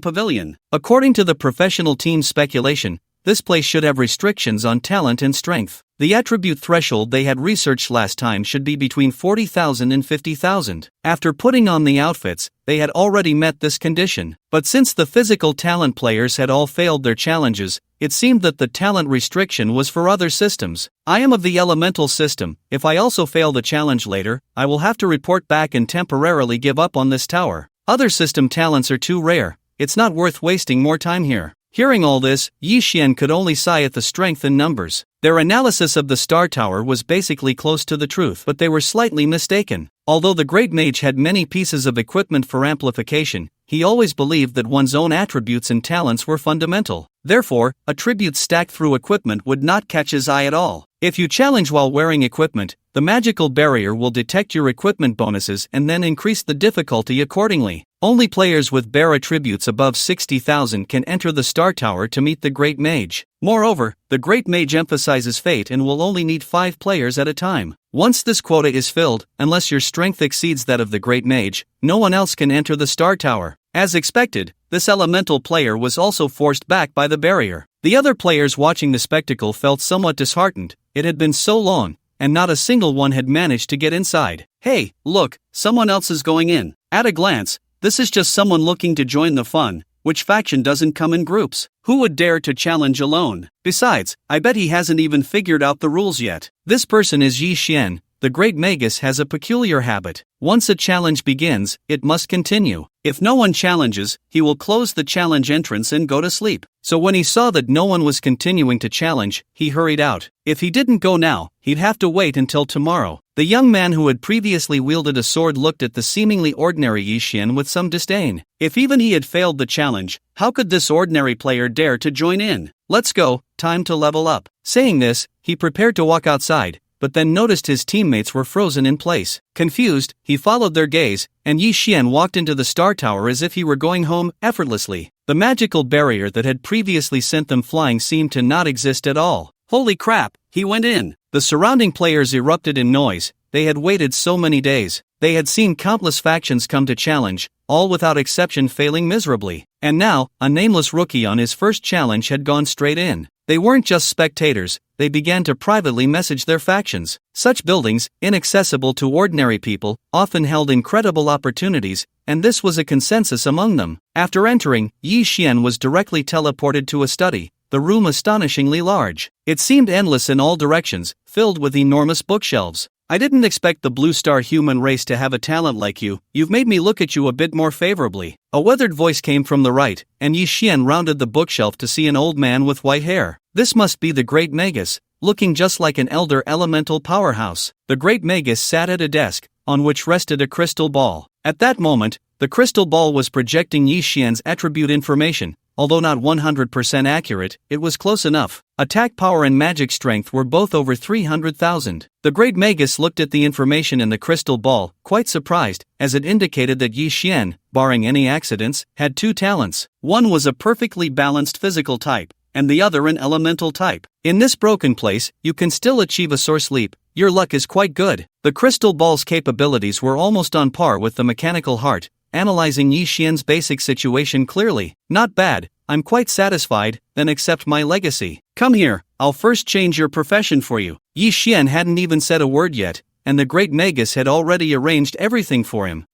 Pavilion. According to the professional team's speculation, this place should have restrictions on talent and strength. The attribute threshold they had researched last time should be between 40,000 and 50,000. After putting on the outfits, they had already met this condition. But since the physical talent players had all failed their challenges, it seemed that the talent restriction was for other systems. I am of the elemental system. If I also fail the challenge later, I will have to report back and temporarily give up on this tower. Other system talents are too rare. It's not worth wasting more time here. Hearing all this, Yi Xian could only sigh at the strength in numbers. Their analysis of the Star Tower was basically close to the truth, but they were slightly mistaken. Although the Great Mage had many pieces of equipment for amplification, he always believed that one's own attributes and talents were fundamental. Therefore, attributes stacked through equipment would not catch his eye at all. If you challenge while wearing equipment, the magical barrier will detect your equipment bonuses and then increase the difficulty accordingly. Only players with bare attributes above 60,000 can enter the Star Tower to meet the Great Mage. Moreover, the Great Mage emphasizes fate and will only need 5 players at a time. Once this quota is filled, unless your strength exceeds that of the Great Mage, no one else can enter the Star Tower. As expected, this elemental player was also forced back by the barrier. The other players watching the spectacle felt somewhat disheartened. It had been so long, and not a single one had managed to get inside. Hey, look, someone else is going in. At a glance, this is just someone looking to join the fun. Which faction doesn't come in groups? Who would dare to challenge alone? Besides, I bet he hasn't even figured out the rules yet. This person is Yi Xian. The Great Magus has a peculiar habit. Once a challenge begins, it must continue. If no one challenges, he will close the challenge entrance and go to sleep. So when he saw that no one was continuing to challenge, he hurried out. If he didn't go now, he'd have to wait until tomorrow. The young man who had previously wielded a sword looked at the seemingly ordinary Yi Xian with some disdain. If even he had failed the challenge, how could this ordinary player dare to join in? Let's go, time to level up. Saying this, he prepared to walk outside, but then noticed his teammates were frozen in place. Confused, he followed their gaze, and Yi Xian walked into the Star Tower as if he were going home, effortlessly. The magical barrier that had previously sent them flying seemed to not exist at all. Holy crap, he went in. The surrounding players erupted in noise. They had waited so many days. They had seen countless factions come to challenge, all without exception failing miserably. And now, a nameless rookie on his first challenge had gone straight in. They weren't just spectators, they began to privately message their factions. Such buildings, inaccessible to ordinary people, often held incredible opportunities, and this was a consensus among them. After entering, Yi Xian was directly teleported to a study, the room astonishingly large. It seemed endless in all directions, filled with enormous bookshelves. I didn't expect the Blue Star human race to have a talent like you. You've made me look at you a bit more favorably. A weathered voice came from the right, and Yi Xian rounded the bookshelf to see an old man with white hair. This must be the Great Magus. looking just like an elder elemental powerhouse. The great Magus sat at a desk, on which rested a crystal ball. At that moment, the crystal ball was projecting Yi Xian's attribute information. Although not 100% accurate, it was close enough. Attack power and magic strength were both over 300,000. The great Magus looked at the information in the crystal ball, quite surprised, as it indicated that Yi Xian, barring any accidents, had 2 talents. One was a perfectly balanced physical type, and the other an elemental type. In this broken place, you can still achieve a source leap. Your luck is quite good. The crystal ball's capabilities were almost on par with the mechanical heart, analyzing Yi Xian's basic situation clearly. Not bad, I'm quite satisfied, then accept my legacy. Come here, I'll first change your profession for you. Yi Xian hadn't even said a word yet, and the great Magus had already arranged everything for him.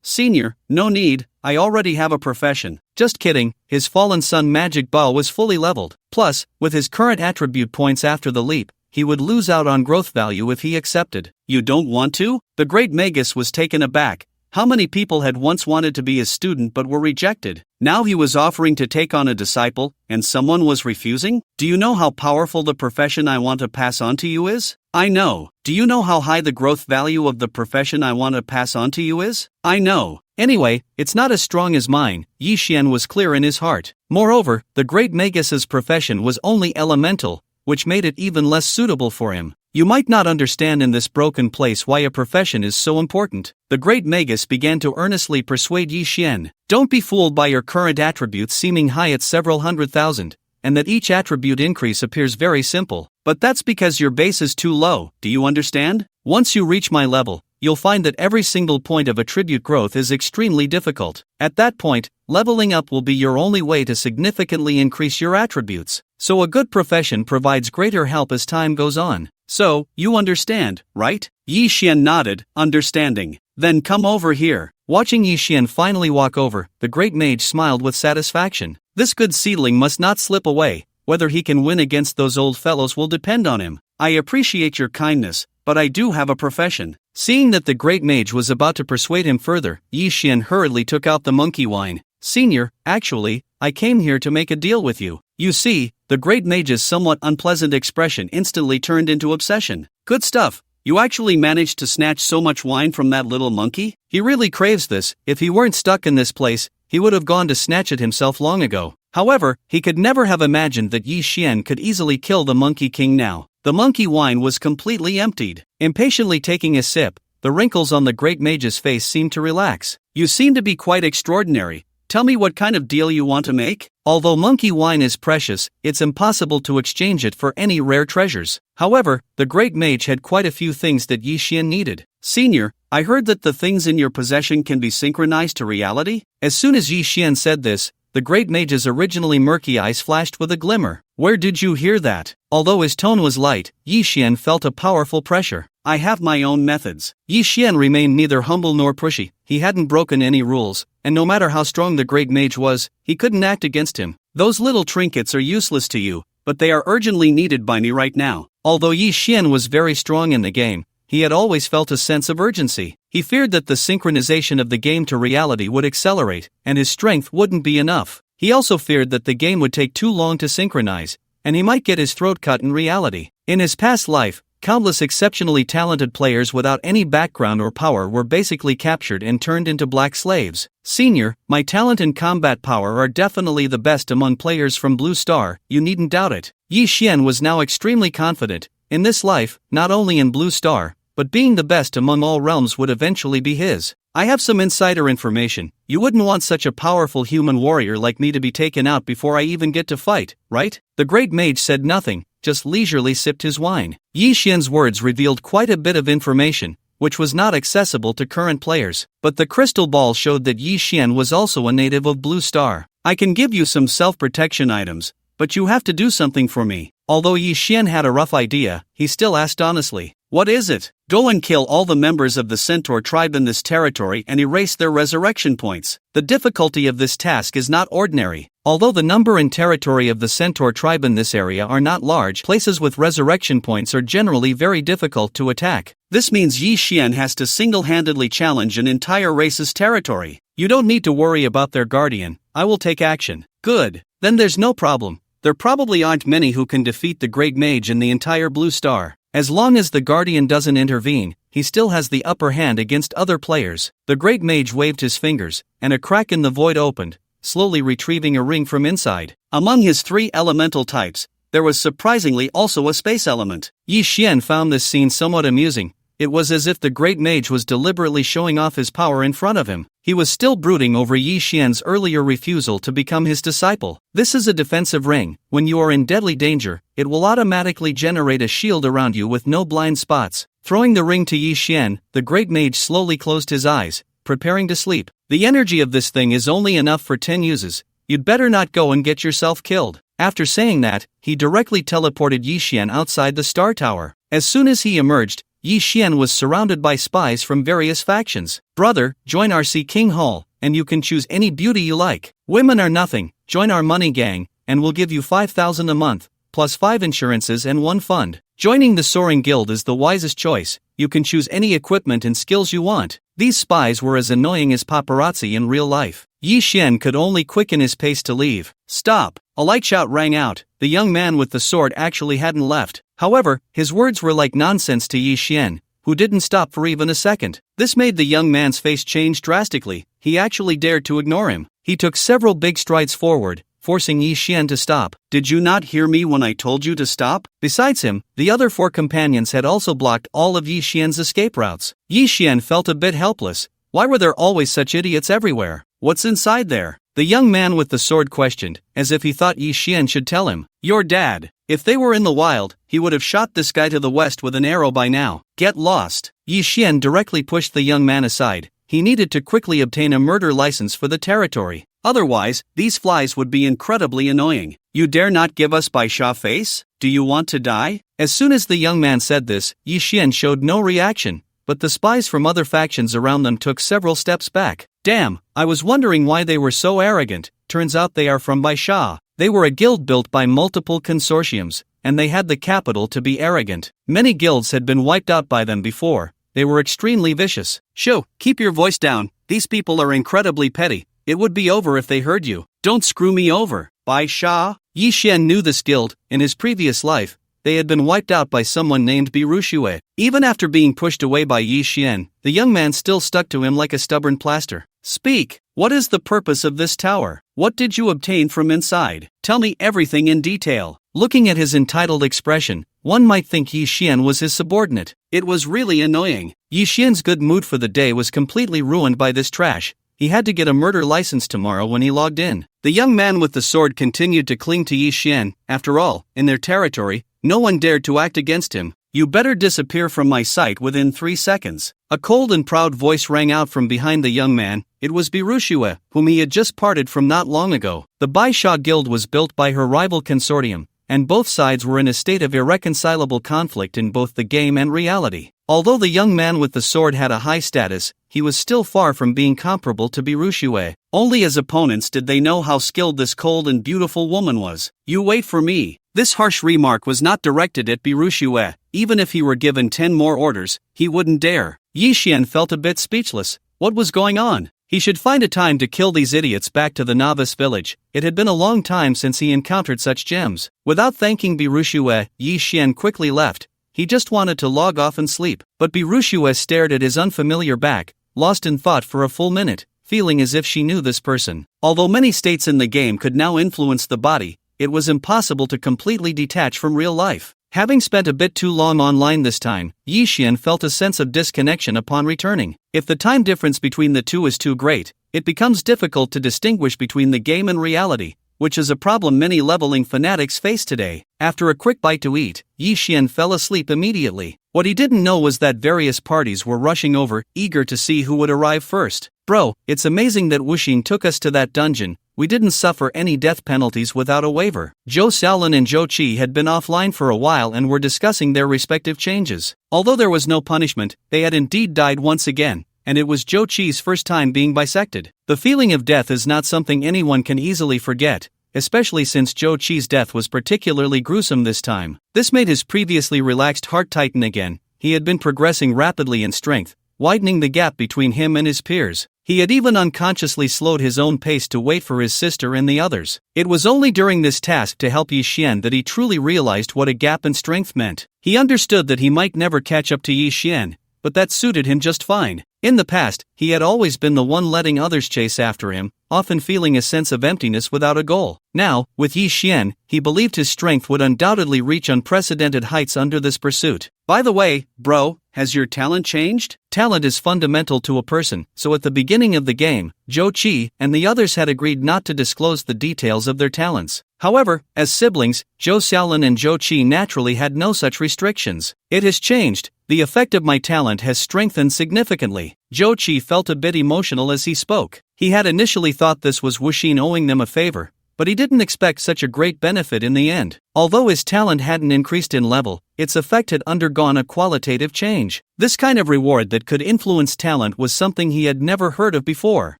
Senior, no need, I already have a profession. Just kidding, his fallen son Magic Ball was fully leveled. Plus, with his current attribute points after the leap, he would lose out on growth value if he accepted. You don't want to? The great Magus was taken aback. How many people had once wanted to be his student but were rejected? Now he was offering to take on a disciple, and someone was refusing? Do you know how powerful the profession I want to pass on to you is? I know. Do you know how high the growth value of the profession I want to pass on to you is? I know. Anyway, it's not as strong as mine, Yi Xian was clear in his heart. Moreover, the great Magus's profession was only elemental, which made it even less suitable for him. You might not understand in this broken place why a profession is so important. The great Magus began to earnestly persuade Yi Xian. Don't be fooled by your current attributes seeming high at several 100,000, and that each attribute increase appears very simple. But that's because your base is too low, do you understand? Once you reach my level, you'll find that every single point of attribute growth is extremely difficult. At that point, leveling up will be your only way to significantly increase your attributes. So a good profession provides greater help as time goes on. So, you understand, right? Yi Xian nodded, understanding. Then come over here. Watching Yi Xian finally walk over, the great mage smiled with satisfaction. This good seedling must not slip away. Whether he can win against those old fellows will depend on him. I appreciate your kindness, but I do have a profession. Seeing that the great mage was about to persuade him further, Yi Xian hurriedly took out the monkey wine. Senior, actually, I came here to make a deal with you. You see, the great mage's somewhat unpleasant expression instantly turned into obsession. Good stuff. You actually managed to snatch so much wine from that little monkey? He really craves this. If he weren't stuck in this place, he would have gone to snatch it himself long ago. However, he could never have imagined that Yi Xian could easily kill the Monkey King now. The monkey wine was completely emptied. Impatiently taking a sip, the wrinkles on the great mage's face seemed to relax. You seem to be quite extraordinary. Tell me what kind of deal you want to make? Although monkey wine is precious, it's impossible to exchange it for any rare treasures. However, the great mage had quite a few things that Yi Xian needed. Senior, I heard that the things in your possession can be synchronized to reality? As soon as Yi Xian said this, the great mage's originally murky eyes flashed with a glimmer. Where did you hear that? Although his tone was light, Yi Xian felt a powerful pressure. I have my own methods. Yi Xian remained neither humble nor pushy. He hadn't broken any rules, and no matter how strong the great mage was, he couldn't act against him. Those little trinkets are useless to you, but they are urgently needed by me right now. Although Yi Xian was very strong in the game, he had always felt a sense of urgency. He feared that the synchronization of the game to reality would accelerate, and his strength wouldn't be enough. He also feared that the game would take too long to synchronize, and he might get his throat cut in reality. In his past life, countless exceptionally talented players without any background or power were basically captured and turned into black slaves. Senior, my talent and combat power are definitely the best among players from Blue Star, you needn't doubt it. Yi Xian was now extremely confident. In this life, not only in Blue Star, but being the best among all realms would eventually be his. I have some insider information. You wouldn't want such a powerful human warrior like me to be taken out before I even get to fight, right? The great mage said nothing, just leisurely sipped his wine. Yi Xian's words revealed quite a bit of information, which was not accessible to current players. But the crystal ball showed that Yi Xian was also a native of Blue Star. I can give you some self-protection items, but you have to do something for me. Although Yi Xian had a rough idea, he still asked honestly. What is it? Go and kill all the members of the Centaur tribe in this territory and erase their resurrection points. The difficulty of this task is not ordinary. Although the number and territory of the Centaur tribe in this area are not large, places with resurrection points are generally very difficult to attack. This means Yi Xian has to single-handedly challenge an entire race's territory. You don't need to worry about their guardian. I will take action. Good. Then there's no problem. there probably aren't many who can defeat the Great Mage in the entire Blue Star. As long as the Guardian doesn't intervene, he still has the upper hand against other players. The Great Mage waved his fingers, and a crack in the void opened, slowly retrieving a ring from inside. Among his 3 elemental types, there was surprisingly also a space element. Yi Xian found this scene somewhat amusing. It was as if the Great Mage was deliberately showing off his power in front of him. He was still brooding over Yi Xian's earlier refusal to become his disciple. This is a defensive ring. When you are in deadly danger, it will automatically generate a shield around you with no blind spots. Throwing the ring to Yi Xian, the Great Mage slowly closed his eyes, preparing to sleep. The energy of this thing is only enough for 10 uses. You'd better not go and get yourself killed. After saying that, he directly teleported Yi Xian outside the Star Tower. As soon as he emerged, Yi Xian was surrounded by spies from various factions. Brother, join our Sea King Hall, and you can choose any beauty you like. Women are nothing, join our money gang, and we'll give you 5,000 a month, plus 5 insurances and 1 fund. Joining the Soaring Guild is the wisest choice. You can choose any equipment and skills you want. These spies were as annoying as paparazzi in real life. Yi Xian could only quicken his pace to leave. Stop! A light shout rang out. The young man with the sword actually hadn't left. However, his words were like nonsense to Yi Xian, who didn't stop for even a second. This made the young man's face change drastically. He actually dared to ignore him. He took several big strides forward, forcing Yi Xian to stop. Did you not hear me when I told you to stop? Besides him, the other 4 companions had also blocked all of Yi Xian's escape routes. Yi Xian felt a bit helpless. Why were there always such idiots everywhere? What's inside there? The young man with the sword questioned, as if he thought Yi Xian should tell him. Your dad. If they were in the wild, he would have shot this guy to the west with an arrow by now. Get lost. Yi Xian directly pushed the young man aside. He needed to quickly obtain a murder license for the territory. Otherwise, these flies would be incredibly annoying. You dare not give us Bai Sha face? Do you want to die? As soon as the young man said this, Yi Xian showed no reaction, but the spies from other factions around them took several steps back. Damn, I was wondering why they were so arrogant. Turns out they are from Bai Sha. They were a guild built by multiple consortiums, and they had the capital to be arrogant. Many guilds had been wiped out by them before. They were extremely vicious. Shoo, keep your voice down. These people are incredibly petty. It would be over if they heard you. Don't screw me over. Bai Sha? Yi Xian knew this guild. In his previous life, they had been wiped out by someone named Birushue. Even after being pushed away by Yi Xian, the young man still stuck to him like a stubborn plaster. Speak. What is the purpose of this tower? What did you obtain from inside? Tell me everything in detail. Looking at his entitled expression, one might think Yi Xian was his subordinate. It was really annoying. Yi Xian's good mood for the day was completely ruined by this trash. He had to get a murder license tomorrow when he logged in. The young man with the sword continued to cling to Yi Xian. After all, in their territory, no one dared to act against him. You better disappear from my sight within 3 seconds. A cold and proud voice rang out from behind the young man. It was Birushue, whom he had just parted from not long ago. The Bai Sha Guild was built by her rival consortium, and both sides were in a state of irreconcilable conflict in both the game and reality. Although the young man with the sword had a high status, he was still far from being comparable to Birushue. Only as opponents did they know how skilled this cold and beautiful woman was. You wait for me. This harsh remark was not directed at Birushue. Even if he were given 10 more orders, he wouldn't dare. Yi Xian felt a bit speechless. What was going on? He should find a time to kill these idiots back to the Novice village. It had been a long time since he encountered such gems. Without thanking Birushue, Yi Xian quickly left. He just wanted to log off and sleep. But Birushue stared at his unfamiliar back, lost in thought for a full minute, feeling as if she knew this person. Although many states in the game could now influence the body, it was impossible to completely detach from real life. Having spent a bit too long online this time, Yi Xian felt a sense of disconnection upon returning. If the time difference between the two is too great, it becomes difficult to distinguish between the game and reality, which is a problem many leveling fanatics face today. After a quick bite to eat, Yi Xian fell asleep immediately. What he didn't know was that various parties were rushing over, eager to see who would arrive first. Bro, it's amazing that Wuxing took us to that dungeon. We didn't suffer any death penalties without a waiver. Zhou Xiaolin and Zhou Qi had been offline for a while and were discussing their respective changes. Although there was no punishment, they had indeed died once again, and it was Zhou Qi's first time being bisected. The feeling of death is not something anyone can easily forget, especially since Zhou Qi's death was particularly gruesome this time. This made his previously relaxed heart tighten again. He had been progressing rapidly in strength, widening the gap between him and his peers. He had even unconsciously slowed his own pace to wait for his sister and the others. It was only during this task to help Yi Xian that he truly realized what a gap in strength meant. He understood that he might never catch up to Yi Xian, but that suited him just fine. In the past, he had always been the one letting others chase after him, often feeling a sense of emptiness without a goal. Now, with Yi Xian, he believed his strength would undoubtedly reach unprecedented heights under this pursuit. By the way, bro, has your talent changed? Talent is fundamental to a person, so at the beginning of the game, Zhou Qi and the others had agreed not to disclose the details of their talents. However, as siblings, Zhou Xiaolin and Zhou Qi naturally had no such restrictions. It has changed. The effect of my talent has strengthened significantly. Zhou Qi felt a bit emotional as he spoke. He had initially thought this was Wuxin owing them a favor, but he didn't expect such a great benefit in the end. Although his talent hadn't increased in level, its effect had undergone a qualitative change. This kind of reward that could influence talent was something he had never heard of before.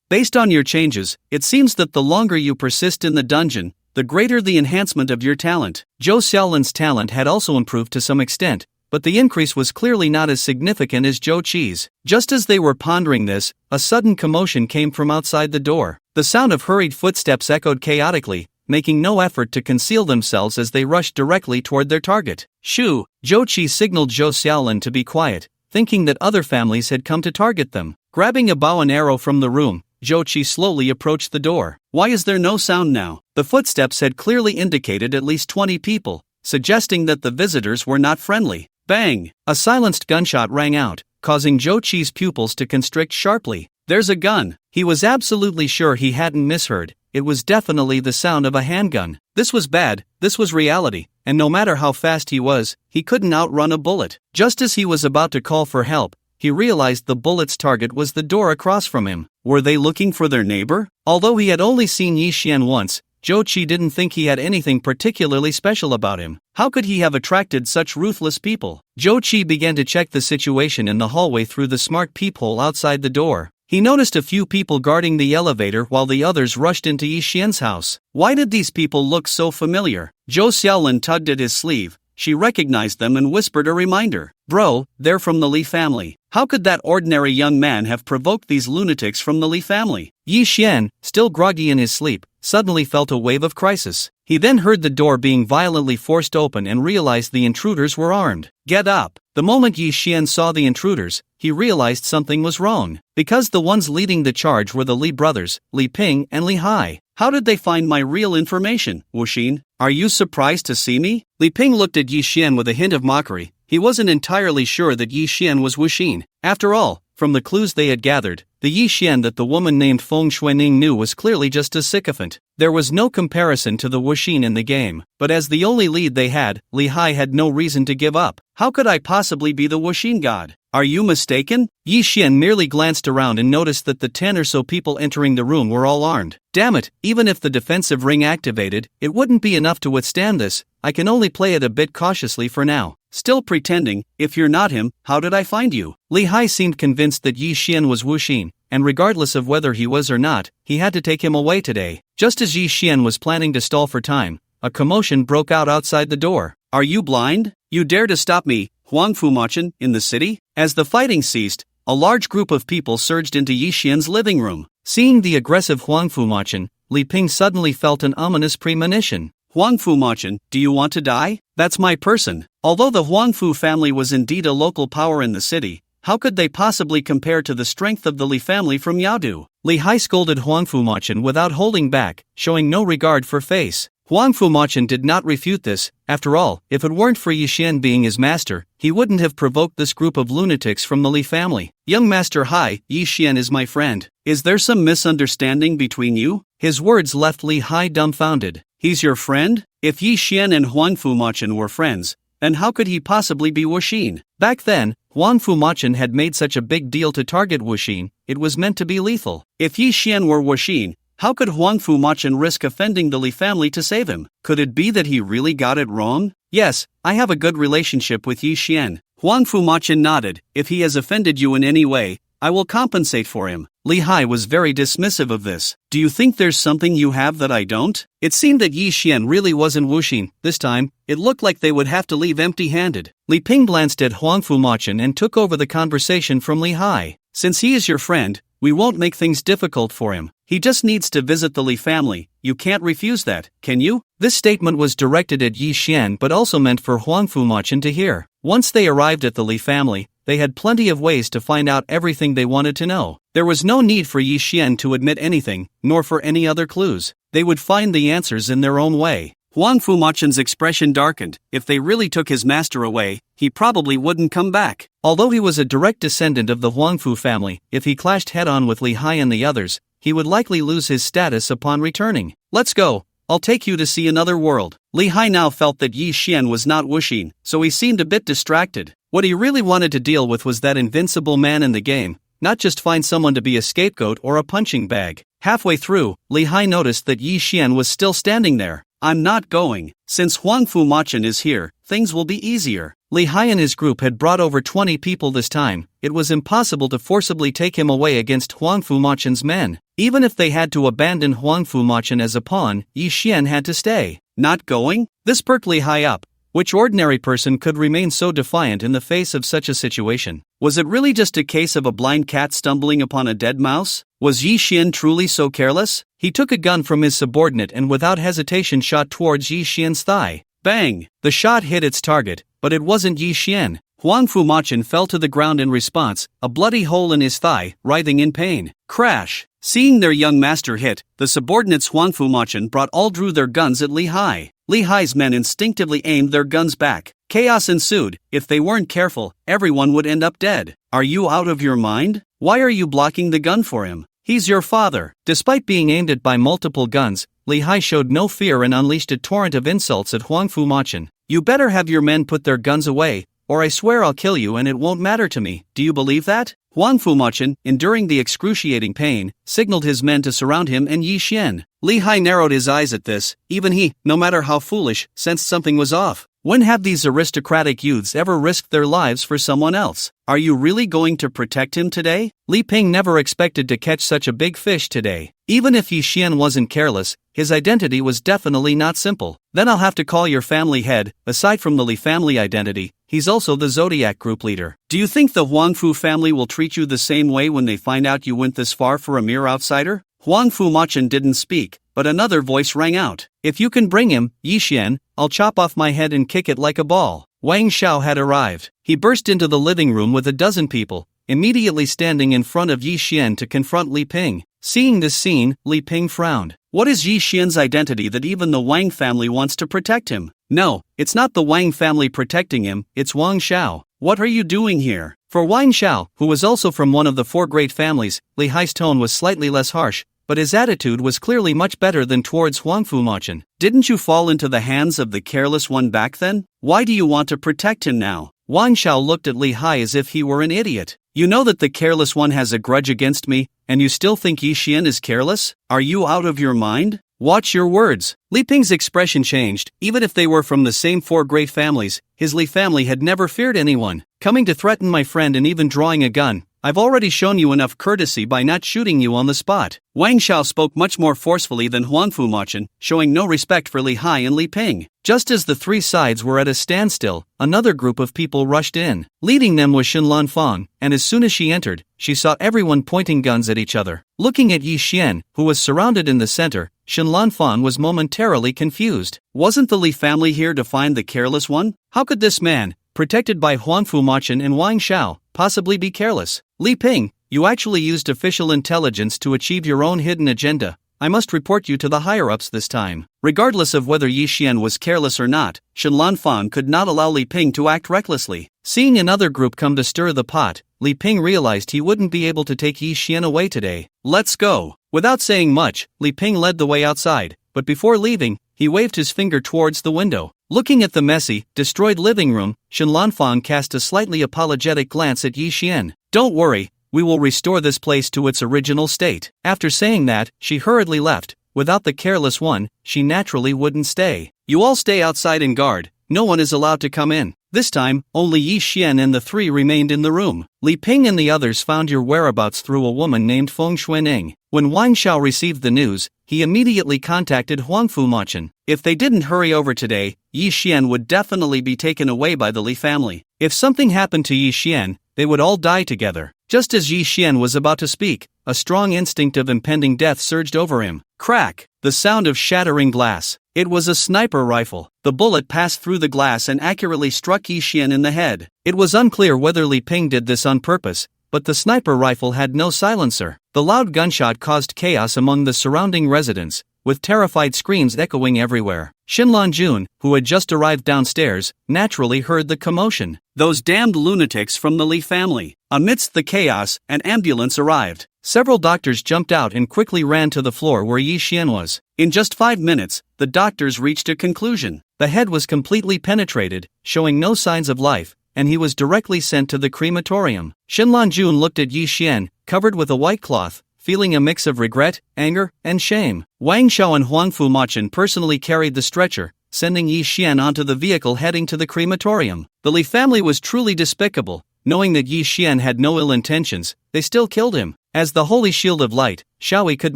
Based on your changes, it seems that the longer you persist in the dungeon, the greater the enhancement of your talent. Zhou Xiaolin's talent had also improved to some extent, but the increase was clearly not as significant as Zhou Qi's. Just as they were pondering this, a sudden commotion came from outside the door. The sound of hurried footsteps echoed chaotically, making no effort to conceal themselves as they rushed directly toward their target. Shoo! Zhou Qi signaled Zhou Xiaolin to be quiet, thinking that other families had come to target them. Grabbing a bow and arrow from the room, Zhou Qi slowly approached the door. Why is there no sound now? The footsteps had clearly indicated at least 20 people, suggesting that the visitors were not friendly. Bang! A silenced gunshot rang out, causing Zhou Qi's pupils to constrict sharply. There's a gun. He was absolutely sure he hadn't misheard. It was definitely the sound of a handgun. This was bad, this was reality, and no matter how fast he was, he couldn't outrun a bullet. Just as he was about to call for help, he realized the bullet's target was the door across from him. Were they looking for their neighbor? Although he had only seen Yi Xian once, Zhou Qi didn't think he had anything particularly special about him. How could he have attracted such ruthless people? Zhou Qi began to check the situation in the hallway through the smart peephole outside the door. He noticed a few people guarding the elevator while the others rushed into Yi Xian's house. Why did these people look so familiar? Zhou Xiaolin tugged at his sleeve. She recognized them and whispered a reminder. Bro, they're from the Li family. How could that ordinary young man have provoked these lunatics from the Li family? Yi Xian, still groggy in his sleep, suddenly felt a wave of crisis. He then heard the door being violently forced open and realized the intruders were armed. Get up! The moment Yi Xian saw the intruders, he realized something was wrong. Because the ones leading the charge were the Li brothers, Li Ping and Li Hai. How did they find my real information, Wuxin? Are you surprised to see me? Li Ping looked at Yi Xian with a hint of mockery. He wasn't entirely sure that Yi Xian was Wuxin. After all, from the clues they had gathered, the Yi Xian that the woman named Feng Xuening knew was clearly just a sycophant. There was no comparison to the Wuxin in the game, but as the only lead they had, Li Hai had no reason to give up. How could I possibly be the Wuxin god? Are you mistaken? Yi Xian merely glanced around and noticed that the 10 or so people entering the room were all armed. Damn it, even if the defensive ring activated, it wouldn't be enough to withstand this. I can only play it a bit cautiously for now. Still pretending, if you're not him, how did I find you? Li Hai seemed convinced that Yi Xian was Wuxin, and regardless of whether he was or not, he had to take him away today. Just as Yi Xian was planning to stall for time, a commotion broke out outside the door. Are you blind? You dare to stop me, Huang Fumachin, in the city? As the fighting ceased, a large group of people surged into Yi Xian's living room. Seeing the aggressive Huang Fumachin, Li Ping suddenly felt an ominous premonition. Huang Fumachin, do you want to die? That's my person. Although the Huangfu family was indeed a local power in the city, how could they possibly compare to the strength of the Li family from Yadu? Li Hai scolded Huang Fumachin without holding back, showing no regard for face. Huang Fumachin did not refute this. After all, if it weren't for Yi Xian being his master, he wouldn't have provoked this group of lunatics from the Li family. Young Master Hai, Yi Xian is my friend. Is there some misunderstanding between you? His words left Li Hai dumbfounded. He's your friend? If Yi Xian and Huang Fumachin were friends, then how could he possibly be Wuxin? Back then, Huang Fumachin had made such a big deal to target Wuxin, it was meant to be lethal. If Yi Xian were Wuxin, how could Huang Fumachin risk offending the Li family to save him? Could it be that he really got it wrong? Yes, I have a good relationship with Yi Xian. Huang Fumachin nodded. If he has offended you in any way, I will compensate for him. Li Hai was very dismissive of this. Do you think there's something you have that I don't? It seemed that Yi Xian really wasn't wuxing. This time, it looked like they would have to leave empty-handed. Li Ping glanced at Huang Fumachan and took over the conversation from Li Hai. Since he is your friend, we won't make things difficult for him. He just needs to visit the Li family. You can't refuse that, can you? This statement was directed at Yi Xian but also meant for Huang Fumachan to hear. Once they arrived at the Li family, they had plenty of ways to find out everything they wanted to know. There was no need for Yi Xian to admit anything, nor for any other clues. They would find the answers in their own way. Huang Fumachan's expression darkened. If they really took his master away, he probably wouldn't come back. Although he was a direct descendant of the Huangfu family, if he clashed head-on with Li Hai and the others, he would likely lose his status upon returning. Let's go. I'll take you to see another world. Li Hai now felt that Yi Xian was not wuxing, so he seemed a bit distracted. What he really wanted to deal with was that invincible man in the game, not just find someone to be a scapegoat or a punching bag. Halfway through, Li Hai noticed that Yi Xian was still standing there. I'm not going. Since Huang Fumachan is here, things will be easier. Li Hai and his group had brought over 20 people this time. It was impossible to forcibly take him away against Huang Fumachan's men. Even if they had to abandon Huang Fumachan as a pawn, Yi Xian had to stay. Not going? This perked Li Hai up. Which ordinary person could remain so defiant in the face of such a situation? Was it really just a case of a blind cat stumbling upon a dead mouse? Was Yi Xian truly so careless? He took a gun from his subordinate and without hesitation shot towards Yi Xian's thigh. Bang! The shot hit its target, but it wasn't Yi Xian. Huang Fumachan fell to the ground in response, a bloody hole in his thigh, writhing in pain. Crash! Seeing their young master hit, the subordinates Huang Fumachan all drew their guns at Li Hai. Li Hai's men instinctively aimed their guns back. Chaos ensued. If they weren't careful, everyone would end up dead. Are you out of your mind? Why are you blocking the gun for him? He's your father. Despite being aimed at by multiple guns, Li Hai showed no fear and unleashed a torrent of insults at Huang Fumachan. You better have your men put their guns away, or I swear I'll kill you and it won't matter to me. Do you believe that? Huang Fumachan, enduring the excruciating pain, signaled his men to surround him and Yi Xian. Li Hai narrowed his eyes at this. Even he, no matter how foolish, sensed something was off. When have these aristocratic youths ever risked their lives for someone else? Are you really going to protect him today? Li Ping never expected to catch such a big fish today. Even if Yi Xian wasn't careless, his identity was definitely not simple. Then I'll have to call your family head. Aside from the Li family identity, he's also the Zodiac group leader. Do you think the Huangfu family will treat you the same way when they find out you went this far for a mere outsider? Huang Fumachan didn't speak, but another voice rang out. If you can bring him, Yi Xian, I'll chop off my head and kick it like a ball. Wang Xiao had arrived. He burst into the living room with a dozen people, immediately standing in front of Yi Xian to confront Li Ping. Seeing this scene, Li Ping frowned. What is Yi Xian's identity that even the Wang family wants to protect him? No, it's not the Wang family protecting him, it's Wang Xiao. What are you doing here? For Wang Xiao, who was also from one of the four great families, Li Hai's tone was slightly less harsh, but his attitude was clearly much better than towards Huang Fumachan. Didn't you fall into the hands of the careless one back then? Why do you want to protect him now? Wang Xiao looked at Li Hai as if he were an idiot. You know that the careless one has a grudge against me, and you still think Yi Xian is careless? Are you out of your mind? Watch your words. Li Ping's expression changed. Even if they were from the same four great families, his Li family had never feared anyone. Coming to threaten my friend and even drawing a gun. I've already shown you enough courtesy by not shooting you on the spot. Wang Xiao spoke much more forcefully than Huang Fumachan, showing no respect for Li Hai and Li Ping. Just as the three sides were at a standstill, another group of people rushed in. Leading them was Shenlan Fang, and as soon as she entered, she saw everyone pointing guns at each other. Looking at Yi Xian, who was surrounded in the center, Shenlan Fang was momentarily confused. Wasn't the Li family here to find the careless one? How could this man, protected by Huang Fumachan and Wang Xiao, possibly be careless? Li Ping, you actually used official intelligence to achieve your own hidden agenda. I must report you to the higher-ups this time. Regardless of whether Yi Xian was careless or not, Shenlan Fang could not allow Li Ping to act recklessly. Seeing another group come to stir the pot, Li Ping realized he wouldn't be able to take Yi Xian away today. Let's go. Without saying much, Li Ping led the way outside, but before leaving, he waved his finger towards the window. Looking at the messy, destroyed living room, Shenlan Fang cast a slightly apologetic glance at Yi Xian. Don't worry, we will restore this place to its original state. After saying that, she hurriedly left. Without the careless one, she naturally wouldn't stay. You all stay outside and guard. No one is allowed to come in. This time, only Yi Xian and the three remained in the room. Li Ping and the others found your whereabouts through a woman named Feng Xuaneng. When Wang Xiao received the news, he immediately contacted Huangfu Machin. If they didn't hurry over today, Yi Xian would definitely be taken away by the Li family. If something happened to Yi Xian, they would all die together. Just as Yi Xian was about to speak, a strong instinct of impending death surged over him. Crack! The sound of shattering glass. It was a sniper rifle. The bullet passed through the glass and accurately struck Yi Xian in the head. It was unclear whether Li Ping did this on purpose, but the sniper rifle had no silencer. The loud gunshot caused chaos among the surrounding residents, with terrified screams echoing everywhere. Xinlan Jun, who had just arrived downstairs, naturally heard the commotion. Those damned lunatics from the Li family. Amidst the chaos, an ambulance arrived. Several doctors jumped out and quickly ran to the floor where Yi Xian was. In just 5 minutes, the doctors reached a conclusion. The head was completely penetrated, showing no signs of life, and he was directly sent to the crematorium. Xinlan Jun looked at Yi Xian, covered with a white cloth, feeling a mix of regret, anger, and shame. Wang Xiao and Huangfu Machin personally carried the stretcher, sending Yi Xian onto the vehicle heading to the crematorium. The Li family was truly despicable. Knowing that Yi Xian had no ill intentions, they still killed him. As the Holy Shield of Light, Xiaoyi could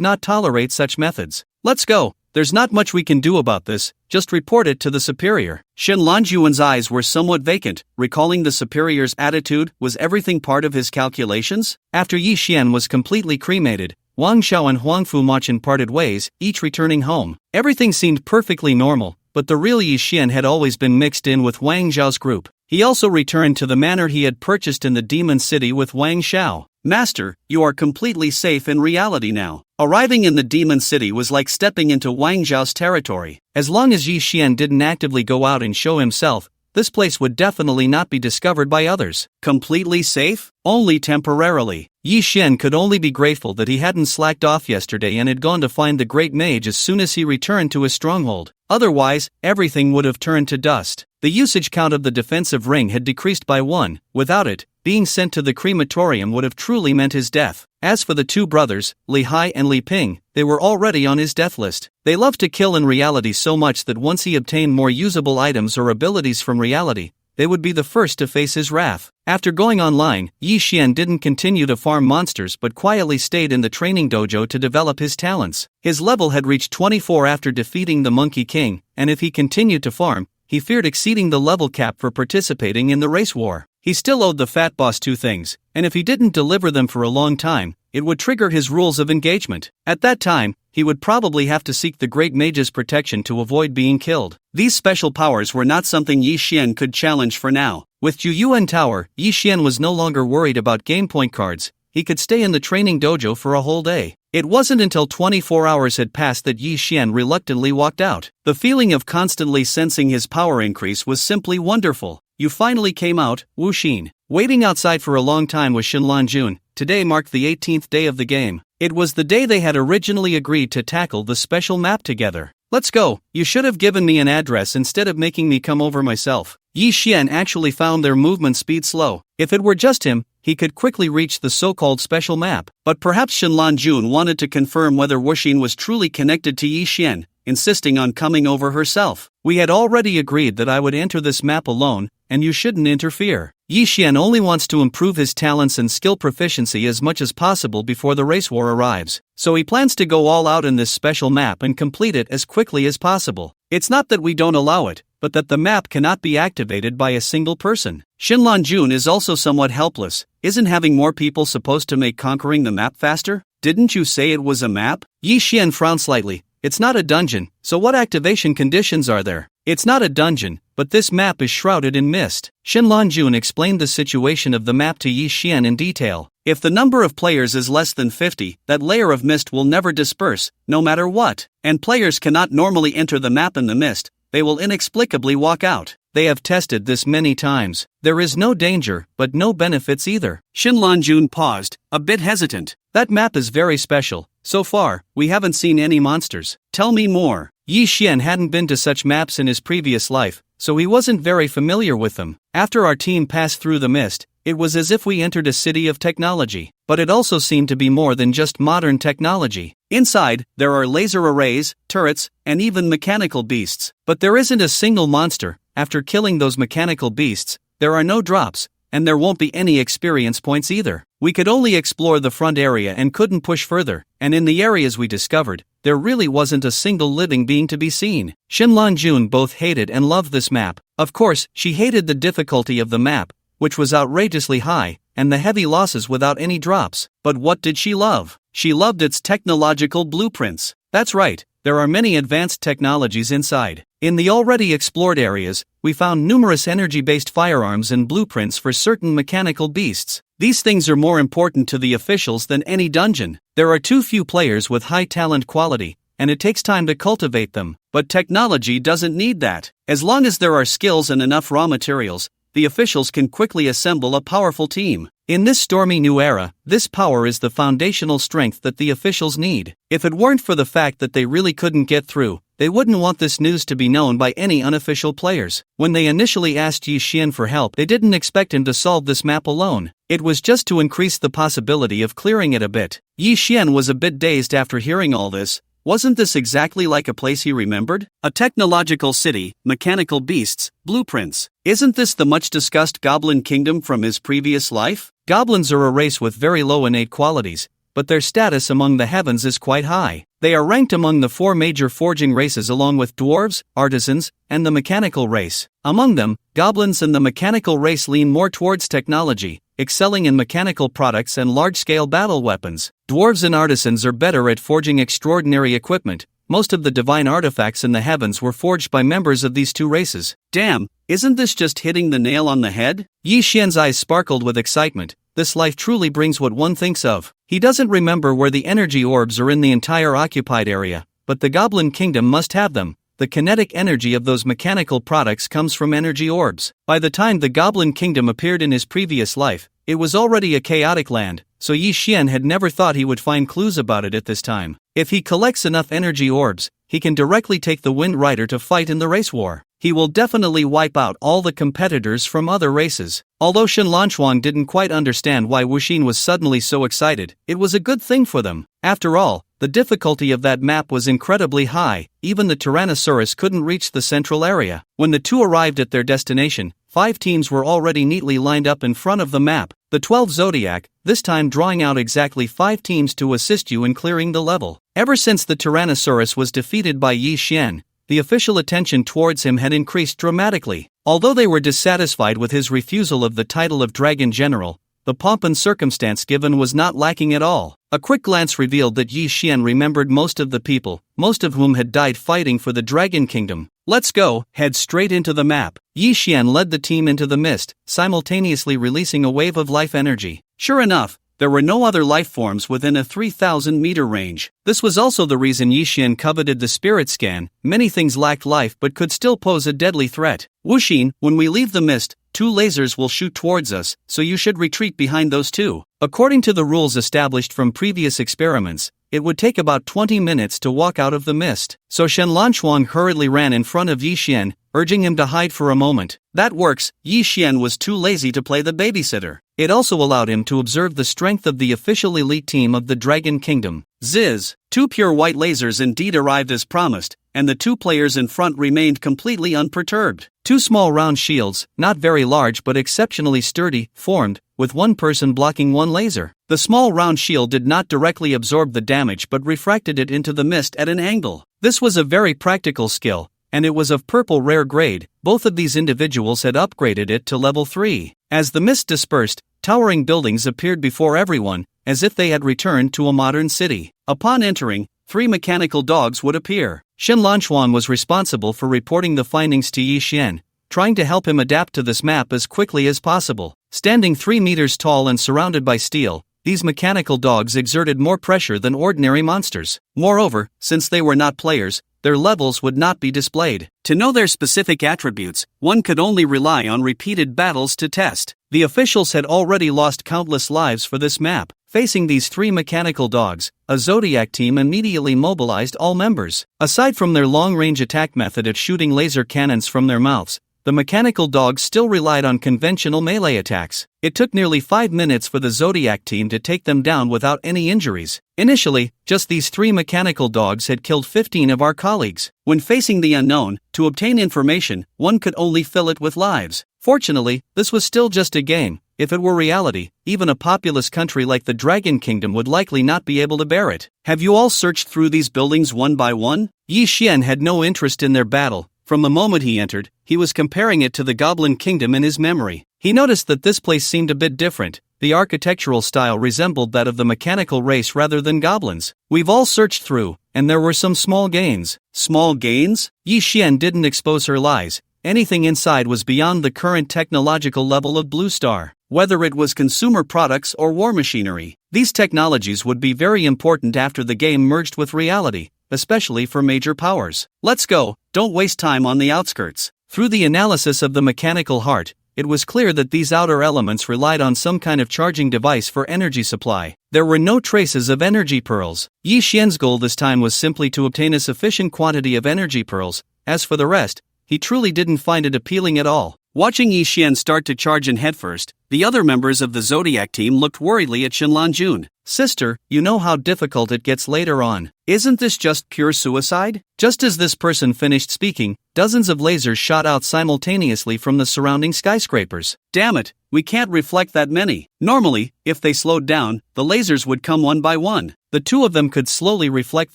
not tolerate such methods. Let's go. There's not much we can do about this, just report it to the superior. Xinlan Juan's eyes were somewhat vacant, recalling the superior's attitude. Was everything part of his calculations? After Yi Xian was completely cremated, Wang Xiao and Huangfu Machin parted ways, each returning home. Everything seemed perfectly normal, but the real Yi Xian had always been mixed in with Wang Zhao's group. He also returned to the manor he had purchased in the Demon City with Wang Xiao. Master, you are completely safe in reality now. Arriving in the Demon City was like stepping into Wang Zhao's territory. As long as Yi Xian didn't actively go out and show himself, this place would definitely not be discovered by others. Completely safe? Only temporarily. Yi Xian could only be grateful that he hadn't slacked off yesterday and had gone to find the Great Mage as soon as he returned to his stronghold. Otherwise, everything would have turned to dust. The usage count of the defensive ring had decreased by 1. Without it, being sent to the crematorium would have truly meant his death. As for the two brothers, Li Hai and Li Ping, they were already on his death list. They loved to kill in reality so much that once he obtained more usable items or abilities from reality, they would be the first to face his wrath. After going online, Yi Xian didn't continue to farm monsters but quietly stayed in the training dojo to develop his talents. His level had reached 24 after defeating the Monkey King, and if he continued to farm, he feared exceeding the level cap for participating in the race war. He still owed the fat boss 2 things, and if he didn't deliver them for a long time, it would trigger his rules of engagement. At that time, he would probably have to seek the Great Mage's protection to avoid being killed. These special powers were not something Yi Xian could challenge for now. With Juyuan Tower, Yi Xian was no longer worried about game point cards. He could stay in the training dojo for a whole day. It wasn't until 24 hours had passed that Yi Xian reluctantly walked out. The feeling of constantly sensing his power increase was simply wonderful. You finally came out, Wu Xin. Waiting outside for a long time was Xinlan Jun. Today marked the 18th day of the game. It was the day they had originally agreed to tackle the special map together. Let's go. You should have given me an address instead of making me come over myself. Yi Xian actually found their movement speed slow. If it were just him, he could quickly reach the so-called special map. But perhaps Xinlan Jun wanted to confirm whether Wu Xin was truly connected to Yi Xian, insisting on coming over herself. We had already agreed that I would enter this map alone, and you shouldn't interfere. Yi Xian only wants to improve his talents and skill proficiency as much as possible before the race war arrives, so he plans to go all out in this special map and complete it as quickly as possible. It's not that we don't allow it, but that the map cannot be activated by a single person. Xinlan Jun is also somewhat helpless. Isn't having more people supposed to make conquering the map faster? Didn't you say it was a map? Yi Xian frowned slightly. It's not a dungeon, so what activation conditions are there? It's not a dungeon, but this map is shrouded in mist. Xinlan Jun explained the situation of the map to Yi Xian in detail. If the number of players is less than 50, that layer of mist will never disperse, no matter what. And players cannot normally enter the map in the mist, they will inexplicably walk out. They have tested this many times. There is no danger, but no benefits either. Xinlan Jun paused, a bit hesitant. That map is very special. So far, we haven't seen any monsters. Tell me more. Yi Xian hadn't been to such maps in his previous life, so he wasn't very familiar with them. After our team passed through the mist, it was as if we entered a city of technology. But it also seemed to be more than just modern technology. Inside, there are laser arrays, turrets, and even mechanical beasts. But there isn't a single monster, after killing those mechanical beasts, there are no drops, and there won't be any experience points either. We could only explore the front area and couldn't push further, and in the areas we discovered, there really wasn't a single living being to be seen. Shinlan-jun both hated and loved this map. Of course, she hated the difficulty of the map, which was outrageously high, and the heavy losses without any drops. But what did she love? She loved its technological blueprints. That's right, there are many advanced technologies inside. In the already explored areas, we found numerous energy-based firearms and blueprints for certain mechanical beasts. These things are more important to the officials than any dungeon. There are too few players with high talent quality, and it takes time to cultivate them. But technology doesn't need that. As long as there are skills and enough raw materials, the officials can quickly assemble a powerful team. In this stormy new era, this power is the foundational strength that the officials need. If it weren't for the fact that they really couldn't get through, they wouldn't want this news to be known by any unofficial players. When they initially asked Yi Xian for help, they didn't expect him to solve this map alone. It was just to increase the possibility of clearing it a bit. Yi Xian was a bit dazed after hearing all this. Wasn't this exactly like a place he remembered? A technological city, mechanical beasts, blueprints. Isn't this the much-discussed Goblin Kingdom from his previous life? Goblins are a race with very low innate qualities, but their status among the heavens is quite high. They are ranked among the 4 major forging races along with dwarves, artisans, and the mechanical race. Among them, goblins and the mechanical race lean more towards technology, excelling in mechanical products and large-scale battle weapons. Dwarves and artisans are better at forging extraordinary equipment. Most of the divine artifacts in the heavens were forged by members of these two races. Damn, isn't this just hitting the nail on the head? Yi Xian's eyes sparkled with excitement. This life truly brings what one thinks of. He doesn't remember where the energy orbs are in the entire occupied area, but the Goblin Kingdom must have them. The kinetic energy of those mechanical products comes from energy orbs. By the time the Goblin Kingdom appeared in his previous life, it was already a chaotic land, so Yi Xian had never thought he would find clues about it at this time. If he collects enough energy orbs, he can directly take the Wind Rider to fight in the race war. He will definitely wipe out all the competitors from other races. Although Shen Lanchuang didn't quite understand why Wuxin was suddenly so excited, it was a good thing for them. After all, the difficulty of that map was incredibly high. Even the Tyrannosaurus couldn't reach the central area. When the two arrived at their destination, 5 teams were already neatly lined up in front of the map. The 12 Zodiac, this time drawing out exactly 5 teams to assist you in clearing the level. Ever since the Tyrannosaurus was defeated by Yi Xian, the official attention towards him had increased dramatically. Although they were dissatisfied with his refusal of the title of Dragon General, the pomp and circumstance given was not lacking at all. A quick glance revealed that Yi Xian remembered most of the people, most of whom had died fighting for the Dragon Kingdom. Let's go, head straight into the map. Yi Xian led the team into the mist, simultaneously releasing a wave of life energy. Sure enough, there were no other life forms within a 3,000-meter range. This was also the reason Yi Xian coveted the spirit scan. Many things lacked life but could still pose a deadly threat. Wuxin, when we leave the mist, 2 lasers will shoot towards us, so you should retreat behind those 2. According to the rules established from previous experiments, it would take about 20 minutes to walk out of the mist. So Shen Lanchuang hurriedly ran in front of Yi Xian, urging him to hide for a moment. That works. Yi Xian was too lazy to play the babysitter. It also allowed him to observe the strength of the official elite team of the Dragon Kingdom. Ziz! 2 pure white lasers indeed arrived as promised, and the 2 players in front remained completely unperturbed. 2 small round shields, not very large but exceptionally sturdy, formed, with one person blocking 1 laser. The small round shield did not directly absorb the damage but refracted it into the mist at an angle. This was a very practical skill, and it was of purple rare grade. Both of these individuals had upgraded it to level 3. As the mist dispersed, towering buildings appeared before everyone, as if they had returned to a modern city. Upon entering, 3 mechanical dogs would appear. Shen Lanchuan was responsible for reporting the findings to Yi Xian, trying to help him adapt to this map as quickly as possible. Standing 3 meters tall and surrounded by steel, these mechanical dogs exerted more pressure than ordinary monsters. Moreover, since they were not players, their levels would not be displayed. To know their specific attributes, one could only rely on repeated battles to test. The officials had already lost countless lives for this map. Facing these 3 mechanical dogs, a Zodiac team immediately mobilized all members. Aside from their long-range attack method of shooting laser cannons from their mouths, the mechanical dogs still relied on conventional melee attacks. It took nearly 5 minutes for the Zodiac team to take them down without any injuries. Initially, just these 3 mechanical dogs had killed 15 of our colleagues. When facing the unknown, to obtain information, one could only fill it with lives. Fortunately, this was still just a game. If it were reality, even a populous country like the Dragon Kingdom would likely not be able to bear it. Have you all searched through these buildings one by one? Yi Xian had no interest in their battle. From the moment he entered, he was comparing it to the Goblin Kingdom in his memory. He noticed that this place seemed a bit different. The architectural style resembled that of the mechanical race rather than goblins. We've all searched through, and there were some small gains. Small gains? Yi Xian didn't expose her lies. Anything inside was beyond the current technological level of Blue Star. Whether it was consumer products or war machinery, these technologies would be very important after the game merged with reality, especially for major powers. Let's go, don't waste time on the outskirts. Through the analysis of the mechanical heart, it was clear that these outer elements relied on some kind of charging device for energy supply. There were no traces of energy pearls. Yi Xian's goal this time was simply to obtain a sufficient quantity of energy pearls. As for the rest, he truly didn't find it appealing at all. Watching Yi Xian start to charge in headfirst, the other members of the Zodiac team looked worriedly at Shinlanjun. Sister, you know how difficult it gets later on. Isn't this just pure suicide? Just as this person finished speaking, dozens of lasers shot out simultaneously from the surrounding skyscrapers. Damn it, we can't reflect that many. Normally, if they slowed down, the lasers would come one by one. The 2 of them could slowly reflect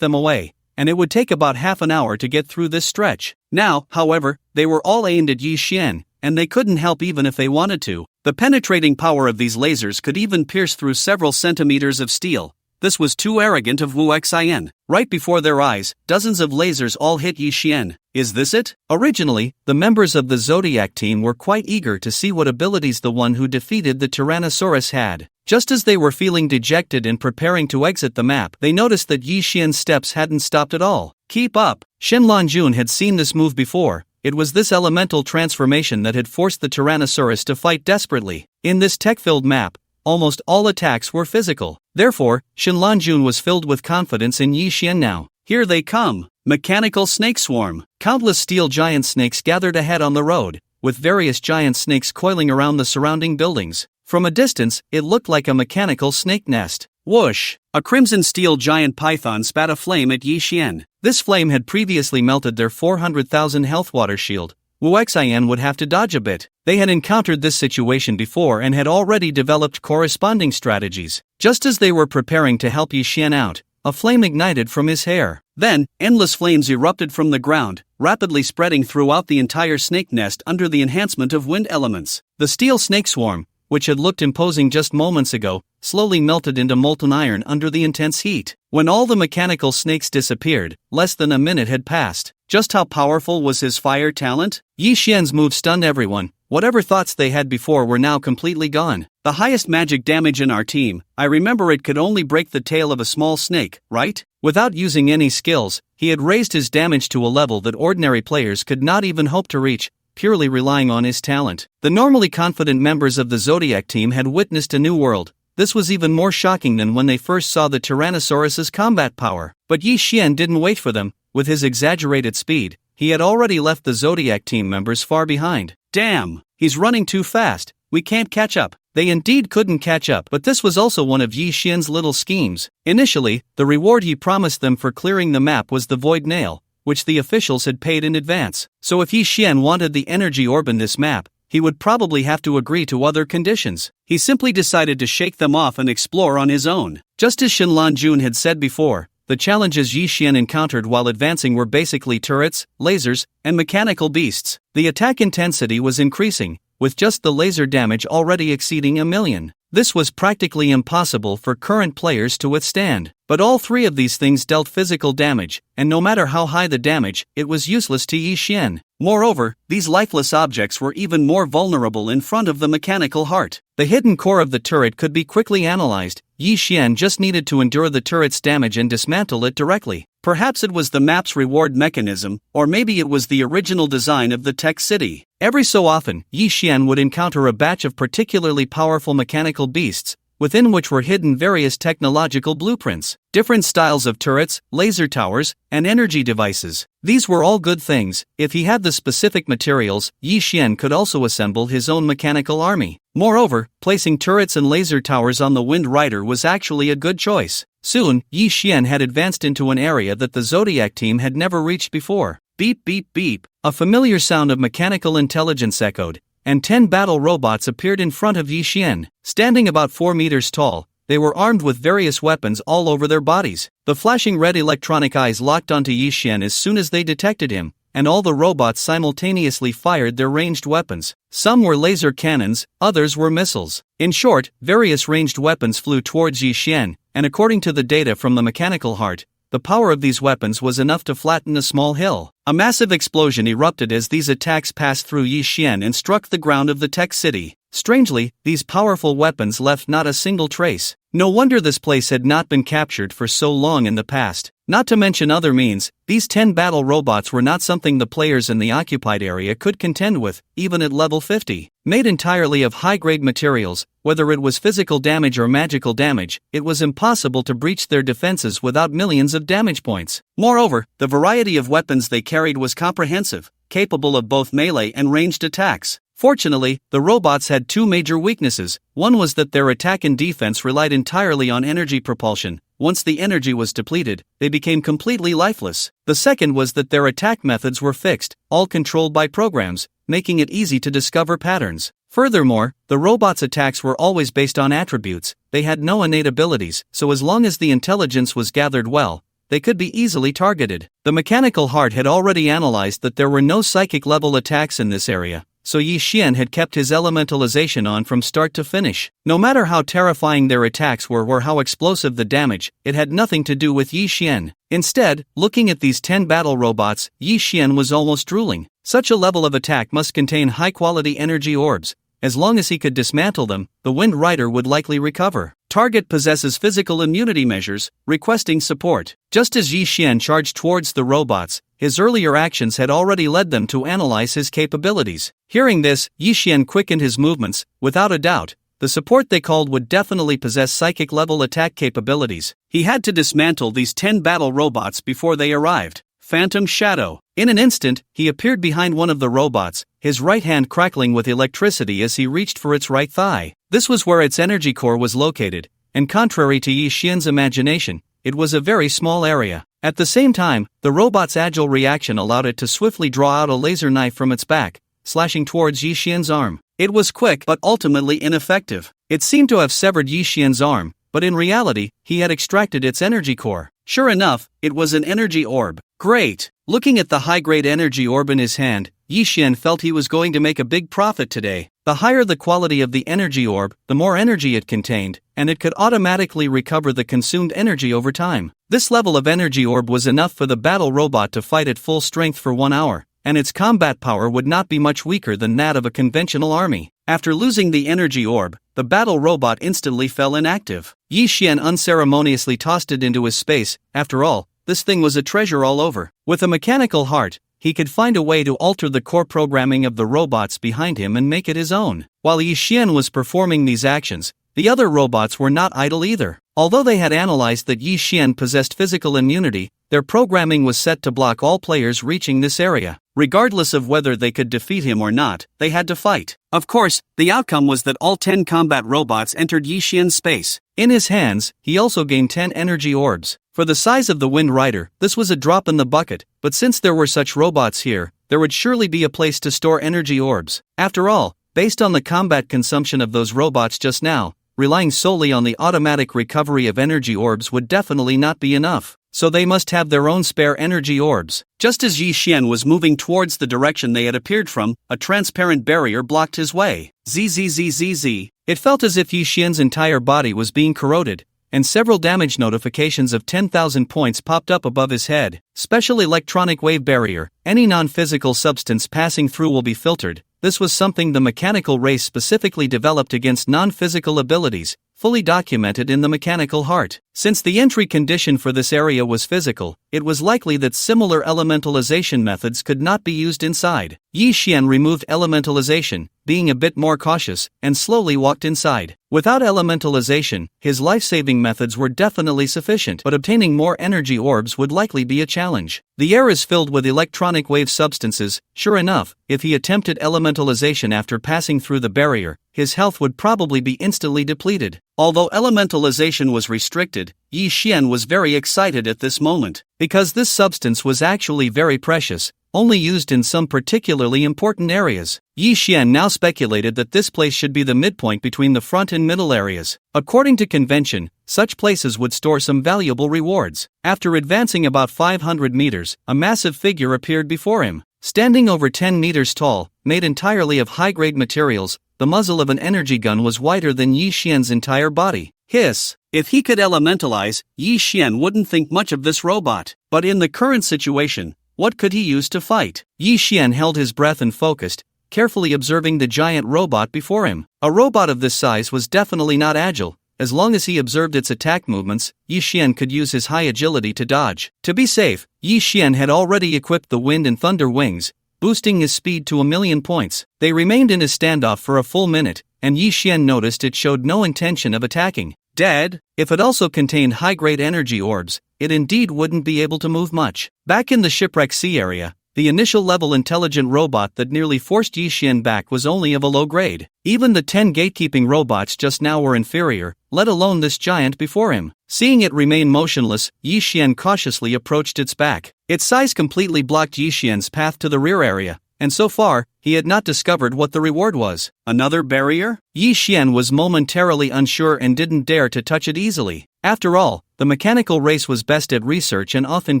them away, and it would take about half an hour to get through this stretch. Now, however, they were all aimed at Yi Xian, and they couldn't help even if they wanted to. The penetrating power of these lasers could even pierce through several centimeters of steel. This was too arrogant of Wu Xian. Right before their eyes, dozens of lasers all hit Yi Xian. Is this it? Originally, the members of the Zodiac team were quite eager to see what abilities the one who defeated the Tyrannosaurus had. Just as they were feeling dejected and preparing to exit the map, they noticed that Yi Xian's steps hadn't stopped at all. Keep up! Shinlanjun had seen this move before. It was this elemental transformation that had forced the Tyrannosaurus to fight desperately. In this tech-filled map, almost all attacks were physical. Therefore, Shinlanjun was filled with confidence in Yi Xian now. Here they come! Mechanical snake swarm. Countless steel giant snakes gathered ahead on the road, with various giant snakes coiling around the surrounding buildings. From a distance, it looked like a mechanical snake nest. Whoosh! A crimson steel giant python spat a flame at Yi Xian. This flame had previously melted their 400,000 health water shield. Wu Xian would have to dodge a bit. They had encountered this situation before and had already developed corresponding strategies. Just as they were preparing to help Yi Xian out, a flame ignited from his hair. Then, endless flames erupted from the ground, rapidly spreading throughout the entire snake nest under the enhancement of wind elements. The steel snake swarm, which had looked imposing just moments ago, slowly melted into molten iron under the intense heat. When all the mechanical snakes disappeared, less than a minute had passed. Just how powerful was his fire talent? Yi Xian's move stunned everyone. Whatever thoughts they had before were now completely gone. The highest magic damage in our team, I remember it could only break the tail of a small snake, right? Without using any skills, he had raised his damage to a level that ordinary players could not even hope to reach, purely relying on his talent. The normally confident members of the Zodiac team had witnessed a new world. This was even more shocking than when they first saw the Tyrannosaurus's combat power. But Yi Xian didn't wait for them. With his exaggerated speed, he had already left the Zodiac team members far behind. Damn, he's running too fast. We can't catch up. They indeed couldn't catch up, but this was also one of Yi Xian's little schemes. Initially, the reward he promised them for clearing the map was the Void Nail, which the officials had paid in advance. So if Yi Xian wanted the energy orb in this map, he would probably have to agree to other conditions. He simply decided to shake them off and explore on his own. Just as Shinlanjun had said before, the challenges Yi Xian encountered while advancing were basically turrets, lasers, and mechanical beasts. The attack intensity was increasing, with just the laser damage already exceeding 1 million. This was practically impossible for current players to withstand. But all 3 of these things dealt physical damage, and no matter how high the damage, it was useless to Yi Xian. Moreover, these lifeless objects were even more vulnerable in front of the mechanical heart. The hidden core of the turret could be quickly analyzed. Yi Xian just needed to endure the turret's damage and dismantle it directly. Perhaps it was the map's reward mechanism, or maybe it was the original design of the tech city. Every so often, Yi Xian would encounter a batch of particularly powerful mechanical beasts, within which were hidden various technological blueprints, different styles of turrets, laser towers, and energy devices. These were all good things. If he had the specific materials, Yi Xian could also assemble his own mechanical army. Moreover, placing turrets and laser towers on the Wind Rider was actually a good choice. Soon, Yi Xian had advanced into an area that the Zodiac team had never reached before. Beep beep beep, a familiar sound of mechanical intelligence echoed, and 10 battle robots appeared in front of Yi Xian. Standing about 4 meters tall, they were armed with various weapons all over their bodies. The flashing red electronic eyes locked onto Yi Xian as soon as they detected him, and all the robots simultaneously fired their ranged weapons. Some were laser cannons, others were missiles. In short, various ranged weapons flew towards Yi Xian, and according to the data from the mechanical heart, the power of these weapons was enough to flatten a small hill. A massive explosion erupted as these attacks passed through Yi Xian and struck the ground of the tech city. Strangely, these powerful weapons left not a single trace. No wonder this place had not been captured for so long in the past. Not to mention other means, these 10 battle robots were not something the players in the occupied area could contend with, even at level 50. Made entirely of high-grade materials, whether it was physical damage or magical damage, it was impossible to breach their defenses without millions of damage points. Moreover, the variety of weapons they carried was comprehensive, capable of both melee and ranged attacks. Fortunately, the robots had two major weaknesses. One was that their attack and defense relied entirely on energy propulsion. Once the energy was depleted, they became completely lifeless. The second was that their attack methods were fixed, all controlled by programs, making it easy to discover patterns. Furthermore, the robots' attacks were always based on attributes. They had no innate abilities, so as long as the intelligence was gathered well, they could be easily targeted. The mechanical heart had already analyzed that there were no psychic level attacks in this area, so Yi Xian had kept his elementalization on from start to finish. No matter how terrifying their attacks were or how explosive the damage, it had nothing to do with Yi Xian. Instead, looking at these 10 battle robots, Yi Xian was almost drooling. Such a level of attack must contain high-quality energy orbs. As long as he could dismantle them, the Wind Rider would likely recover. Target possesses physical immunity measures, requesting support. Just as Yi Xian charged towards the robots, his earlier actions had already led them to analyze his capabilities. Hearing this, Yi Xian quickened his movements. Without a doubt, the support they called would definitely possess psychic-level attack capabilities. He had to dismantle these 10 battle robots before they arrived. Phantom Shadow. In an instant, he appeared behind one of the robots, his right hand crackling with electricity as he reached for its right thigh. This was where its energy core was located, and contrary to Yi Xian's imagination, it was a very small area. At the same time, the robot's agile reaction allowed it to swiftly draw out a laser knife from its back, slashing towards Yi Xian's arm. It was quick but ultimately ineffective. It seemed to have severed Yi Xian's arm, but in reality, he had extracted its energy core. Sure enough, it was an energy orb. Great! Looking at the high-grade energy orb in his hand, Yi Xian felt he was going to make a big profit today. The higher the quality of the energy orb, the more energy it contained, and it could automatically recover the consumed energy over time. This level of energy orb was enough for the battle robot to fight at full strength for 1 hour, and its combat power would not be much weaker than that of a conventional army. After losing the energy orb, the battle robot instantly fell inactive. Yi Xian unceremoniously tossed it into his space. After all, this thing was a treasure all over. With a mechanical heart, he could find a way to alter the core programming of the robots behind him and make it his own. While Yi Xian was performing these actions, the other robots were not idle either. Although they had analyzed that Yi Xian possessed physical immunity, their programming was set to block all players reaching this area. Regardless of whether they could defeat him or not, they had to fight. Of course, the outcome was that all 10 combat robots entered Yi Xian's space. In his hands, he also gained 10 energy orbs. For the size of the Wind Rider, this was a drop in the bucket, but since there were such robots here, there would surely be a place to store energy orbs. After all, based on the combat consumption of those robots just now, relying solely on the automatic recovery of energy orbs would definitely not be enough. So they must have their own spare energy orbs. Just as Yi Xian was moving towards the direction they had appeared from, a transparent barrier blocked his way. Zzzzz. It felt as if Yi Xian's entire body was being corroded, and several damage notifications of 10,000 points popped up above his head. Special electronic wave barrier. Any non-physical substance passing through will be filtered, this was something the mechanical race specifically developed against non-physical abilities, fully documented in the mechanical heart. Since the entry condition for this area was physical, it was likely that similar elementalization methods could not be used inside. Yi Xian removed elementalization, being a bit more cautious, and slowly walked inside. Without elementalization, his life-saving methods were definitely sufficient, but obtaining more energy orbs would likely be a challenge. The air is filled with electronic wave substances. Sure enough, if he attempted elementalization after passing through the barrier, his health would probably be instantly depleted. Although elementalization was restricted, Yi Xian was very excited at this moment, because this substance was actually very precious, only used in some particularly important areas. Yi Xian now speculated that this place should be the midpoint between the front and middle areas. According to convention, such places would store some valuable rewards. After advancing about 500 meters, a massive figure appeared before him. Standing over 10 meters tall, made entirely of high-grade materials, the muzzle of an energy gun was wider than Yi Xian's entire body. Hiss! If he could elementalize, Yi Xian wouldn't think much of this robot. But in the current situation, what could he use to fight? Yi Xian held his breath and focused, carefully observing the giant robot before him. A robot of this size was definitely not agile. As long as he observed its attack movements, Yi Xian could use his high agility to dodge. To be safe, Yi Xian had already equipped the wind and thunder wings, boosting his speed to 1,000,000 points. They remained in his standoff for a full minute, and Yi Xian noticed it showed no intention of attacking. Dead? If it also contained high-grade energy orbs, it indeed wouldn't be able to move much. Back in the Shipwreck Sea area, the initial level intelligent robot that nearly forced Yi Xian back was only of a low grade. Even the 10 gatekeeping robots just now were inferior, let alone this giant before him. Seeing it remain motionless, Yi Xian cautiously approached its back. Its size completely blocked Yi Xian's path to the rear area, and so far, he had not discovered what the reward was. Another barrier? Yi Xian was momentarily unsure and didn't dare to touch it easily. After all, the mechanical race was best at research and often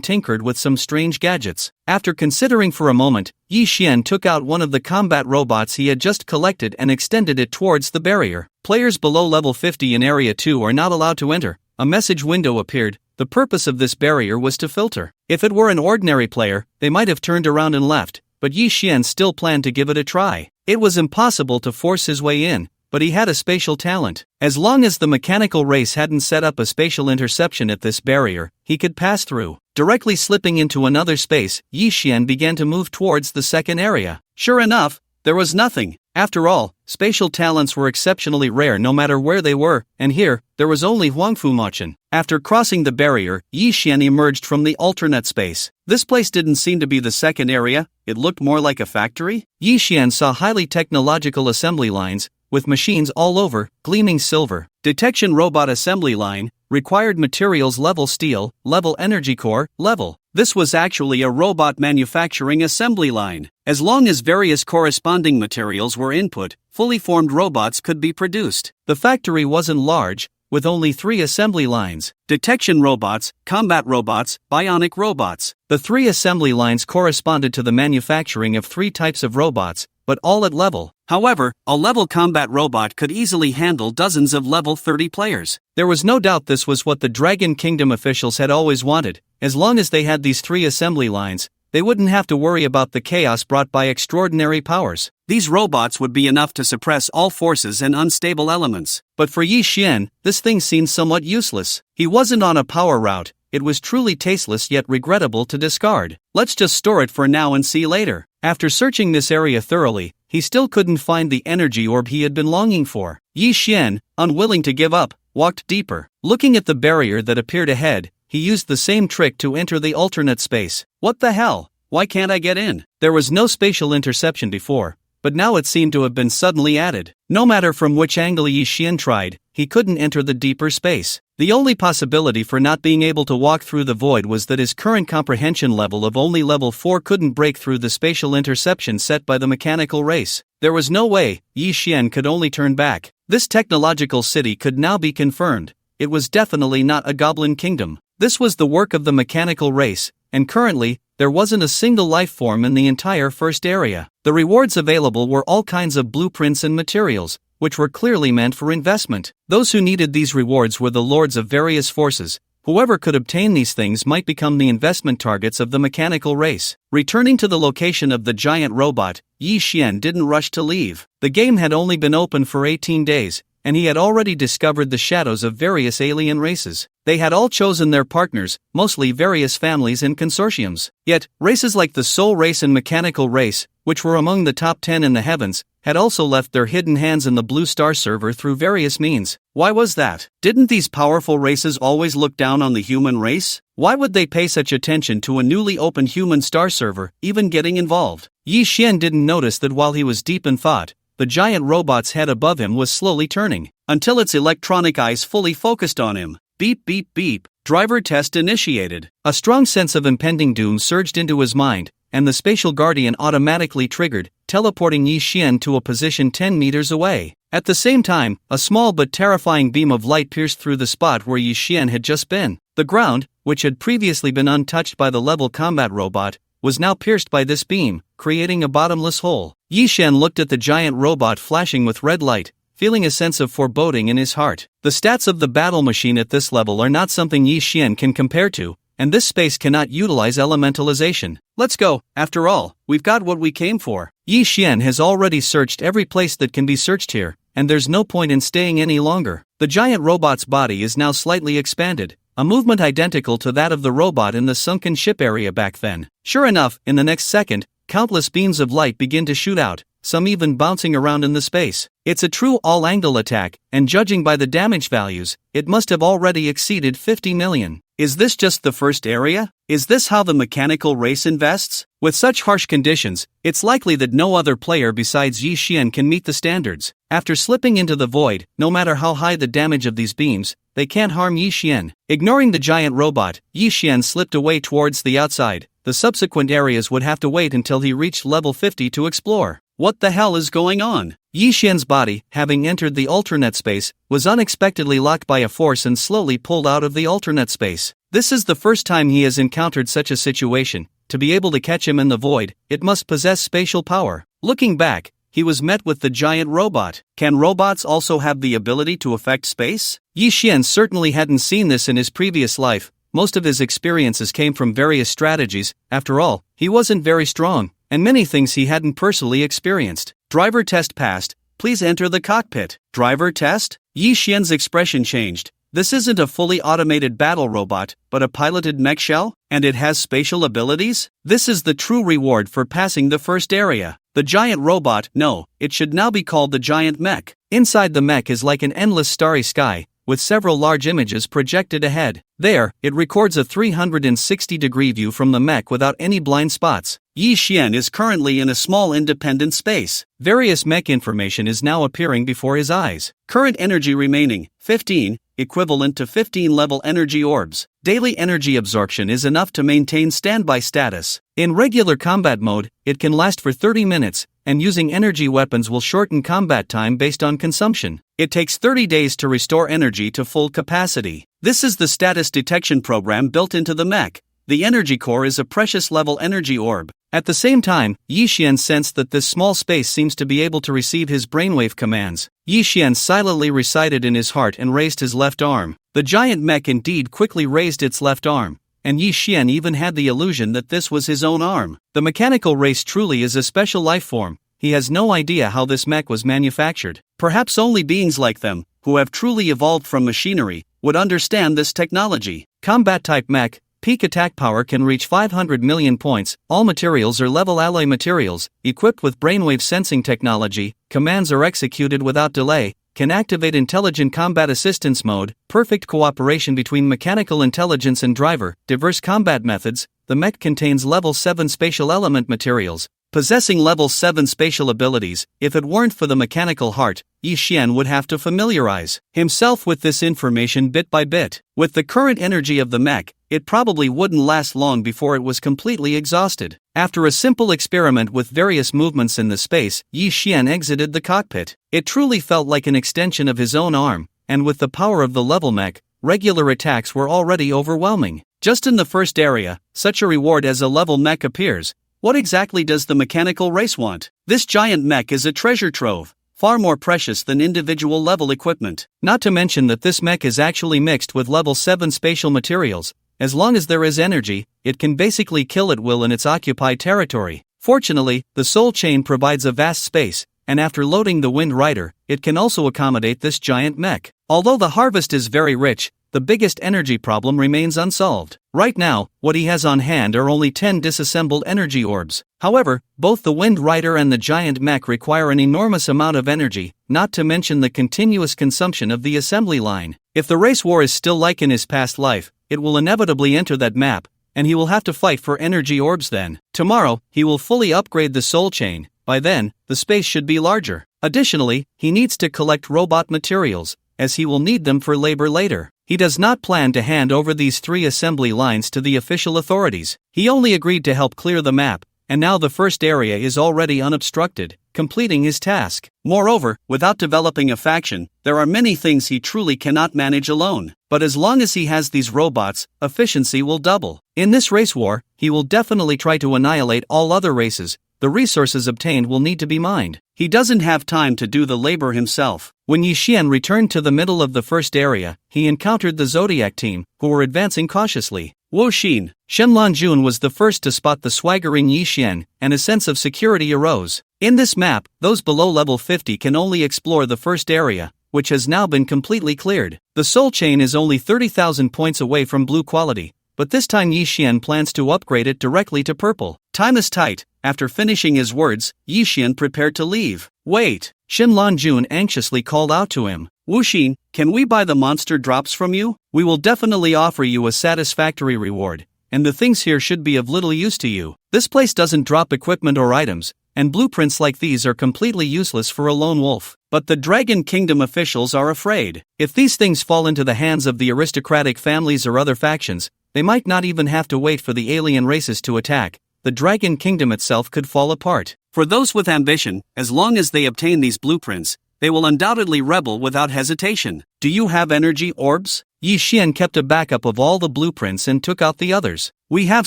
tinkered with some strange gadgets. After considering for a moment, Yi Xian took out one of the combat robots he had just collected and extended it towards the barrier. Players below level 50 in Area 2 are not allowed to enter. A message window appeared. The purpose of this barrier was to filter. If it were an ordinary player, they might have turned around and left, but Yi Xian still planned to give it a try. It was impossible to force his way in, but he had a spatial talent. As long as the mechanical race hadn't set up a spatial interception at this barrier, he could pass through. Directly slipping into another space, Yi Xian began to move towards the second area. Sure enough, there was nothing. After all, spatial talents were exceptionally rare no matter where they were, and here, there was only Huangfu Machin. After crossing the barrier, Yi Xian emerged from the alternate space. This place didn't seem to be the second area, it looked more like a factory. Yi Xian saw highly technological assembly lines, with machines all over, gleaming silver. Detection robot assembly line, required materials level steel, level energy core, level. This was actually a robot manufacturing assembly line. As long as various corresponding materials were input, fully formed robots could be produced. The factory wasn't large, with only 3 assembly lines: detection robots, combat robots, bionic robots. The 3 assembly lines corresponded to the manufacturing of 3 types of robots, but all at level. However, a level combat robot could easily handle dozens of level 30 players. There was no doubt this was what the Dragon Kingdom officials had always wanted. As long as they had these 3 assembly lines, they wouldn't have to worry about the chaos brought by extraordinary powers. These robots would be enough to suppress all forces and unstable elements. But for Yi Xian, this thing seemed somewhat useless. He wasn't on a power route. It was truly tasteless yet regrettable to discard. Let's just store it for now and see later. After searching this area thoroughly, he still couldn't find the energy orb he had been longing for. Yi Xian, unwilling to give up, walked deeper. Looking at the barrier that appeared ahead, he used the same trick to enter the alternate space. What the hell? Why can't I get in? There was no spatial interception before, but now it seemed to have been suddenly added. No matter from which angle Yi Xian tried, he couldn't enter the deeper space. The only possibility for not being able to walk through the void was that his current comprehension level of only level 4 couldn't break through the spatial interception set by the mechanical race. There was no way. Yi Xian could only turn back. This technological city could now be confirmed. It was definitely not a goblin kingdom. This was the work of the mechanical race, and currently, there wasn't a single life form in the entire first area. The rewards available were all kinds of blueprints and materials, which were clearly meant for investment. Those who needed these rewards were the lords of various forces, Whoever could obtain these things might become the investment targets of the mechanical race. Returning to the location of the giant robot, Yi Xian didn't rush to leave. The game had only been open for 18 days, and he had already discovered the shadows of various alien races. They had all chosen their partners, mostly various families and consortiums. Yet, races like the Soul Race and Mechanical Race, which were among the top 10 in the heavens, had also left their hidden hands in the Blue Star server through various means. Why was that? Didn't these powerful races always look down on the human race? Why would they pay such attention to a newly opened human star server, even getting involved? Yi Xian didn't notice that while he was deep in thought, the giant robot's head above him was slowly turning, until its electronic eyes fully focused on him. Beep beep beep. Driver test initiated. A strong sense of impending doom surged into his mind, and the spatial guardian automatically triggered, teleporting Yi Xian to a position 10 meters away. At the same time, a small but terrifying beam of light pierced through the spot where Yi Xian had just been. The ground, which had previously been untouched by the level combat robot, was now pierced by this beam, creating a bottomless hole. Yi Xian looked at the giant robot flashing with red light, feeling a sense of foreboding in his heart. The stats of the battle machine at this level are not something Yi Xian can compare to, and this space cannot utilize elementalization. Let's go, after all, we've got what we came for. Yi Xian has already searched every place that can be searched here, and there's no point in staying any longer. The giant robot's body is now slightly expanded, a movement identical to that of the robot in the sunken ship area back then. Sure enough, in the next second, countless beams of light begin to shoot out, some even bouncing around in the space. It's a true all-angle attack, and judging by the damage values, it must have already exceeded 50 million. Is this just the first area? Is this how the mechanical race invests? With such harsh conditions, it's likely that no other player besides Yi Xian can meet the standards. After slipping into the void, no matter how high the damage of these beams, they can't harm Yi Xian. Ignoring the giant robot, Yi Xian slipped away towards the outside. The subsequent areas would have to wait until he reached level 50 to explore. What the hell is going on? Yi Xian's body, having entered the alternate space, was unexpectedly locked by a force and slowly pulled out of the alternate space. This is the first time he has encountered such a situation. To be able to catch him in the void, it must possess spatial power. Looking back, he was met with the giant robot. Can robots also have the ability to affect space? Yi Xian certainly hadn't seen this in his previous life. Most of his experiences came from various strategies. After all, he wasn't very strong, and many things he hadn't personally experienced. Driver test passed. Please enter the cockpit. Driver test? Yi Xian's expression changed. This isn't a fully automated battle robot, but a piloted mech shell, and it has spatial abilities? This is the true reward for passing the first area. The giant robot, no, it should now be called the giant mech. Inside the mech is like an endless starry sky, with several large images projected ahead. There, it records a 360-degree view from the mech without any blind spots. Yi Xian is currently in a small independent space. Various mech information is now appearing before his eyes. Current energy remaining, 15, equivalent to 15 level energy orbs. Daily energy absorption is enough to maintain standby status. In regular combat mode, it can last for 30 minutes, and using energy weapons will shorten combat time based on consumption. It takes 30 days to restore energy to full capacity. This is the status detection program built into the mech. The energy core is a precious level energy orb. At the same time, Yi Xian sensed that this small space seems to be able to receive his brainwave commands. Yi Xian silently recited in his heart and raised his left arm. The giant mech indeed quickly raised its left arm, and Yi Xian even had the illusion that this was his own arm. The mechanical race truly is a special life form. He has no idea how this mech was manufactured. Perhaps only beings like them, who have truly evolved from machinery, would understand this technology. Combat type mech. Peak attack power can reach 500 million points. All materials are level alloy materials, equipped with brainwave sensing technology. Commands are executed without delay. Can activate intelligent combat assistance mode. Perfect cooperation between mechanical intelligence and driver. Diverse combat methods. The mech contains level 7 spatial element materials, possessing level 7 spatial abilities. If it weren't for the mechanical heart, Yi Xian would have to familiarize himself with this information bit by bit. With the current energy of the mech, it probably wouldn't last long before it was completely exhausted. After a simple experiment with various movements in the space, Yi Xian exited the cockpit. It truly felt like an extension of his own arm, and with the power of the level mech, regular attacks were already overwhelming. Just in the first area, such a reward as a level mech appears. What exactly does the mechanical race want? This giant mech is a treasure trove. far more precious than individual level equipment. Not to mention that this mech is actually mixed with level 7 spatial materials. As long as there is energy, it can basically kill at will in its occupied territory. Fortunately, the Soul Chain provides a vast space, and after loading the Wind Rider, it can also accommodate this giant mech. Although the harvest is very rich, the biggest energy problem remains unsolved. Right now, what he has on hand are only 10 disassembled energy orbs. However, both the Wind Rider and the giant mech require an enormous amount of energy, not to mention the continuous consumption of the assembly line. If the race war is still like in his past life, it will inevitably enter that map, and he will have to fight for energy orbs then. Tomorrow, he will fully upgrade the Soul Chain. By then, the space should be larger. Additionally, he needs to collect robot materials, as he will need them for labor later. He does not plan to hand over these 3 assembly lines to the official authorities. He only agreed to help clear the map, and now the first area is already unobstructed, completing his task. Moreover, without developing a faction, there are many things he truly cannot manage alone. But as long as he has these robots, efficiency will double. In this race war, he will definitely try to annihilate all other races. The resources obtained will need to be mined. He doesn't have time to do the labor himself. When Yi Xian returned to the middle of the first area, he encountered the Zodiac team, who were advancing cautiously. Wu Xin, Shenlan Jun was the first to spot the swaggering Yi Xian, and a sense of security arose. In this map, those below level 50 can only explore the first area, which has now been completely cleared. The Soul Chain is only 30,000 points away from blue quality, but this time Yi Xian plans to upgrade it directly to purple. Time is tight. After finishing his words, Yi Xian prepared to leave. Wait! Shenlan Jun anxiously called out to him. Wu Xin, can we buy the monster drops from you? We will definitely offer you a satisfactory reward, and the things here should be of little use to you. This place doesn't drop equipment or items, and blueprints like these are completely useless for a lone wolf. But the Dragon Kingdom officials are afraid. If these things fall into the hands of the aristocratic families or other factions, they might not even have to wait for the alien races to attack. The Dragon Kingdom itself could fall apart. For those with ambition, as long as they obtain these blueprints, they will undoubtedly rebel without hesitation. Do you have energy orbs? Yi Xian kept a backup of all the blueprints and took out the others. We have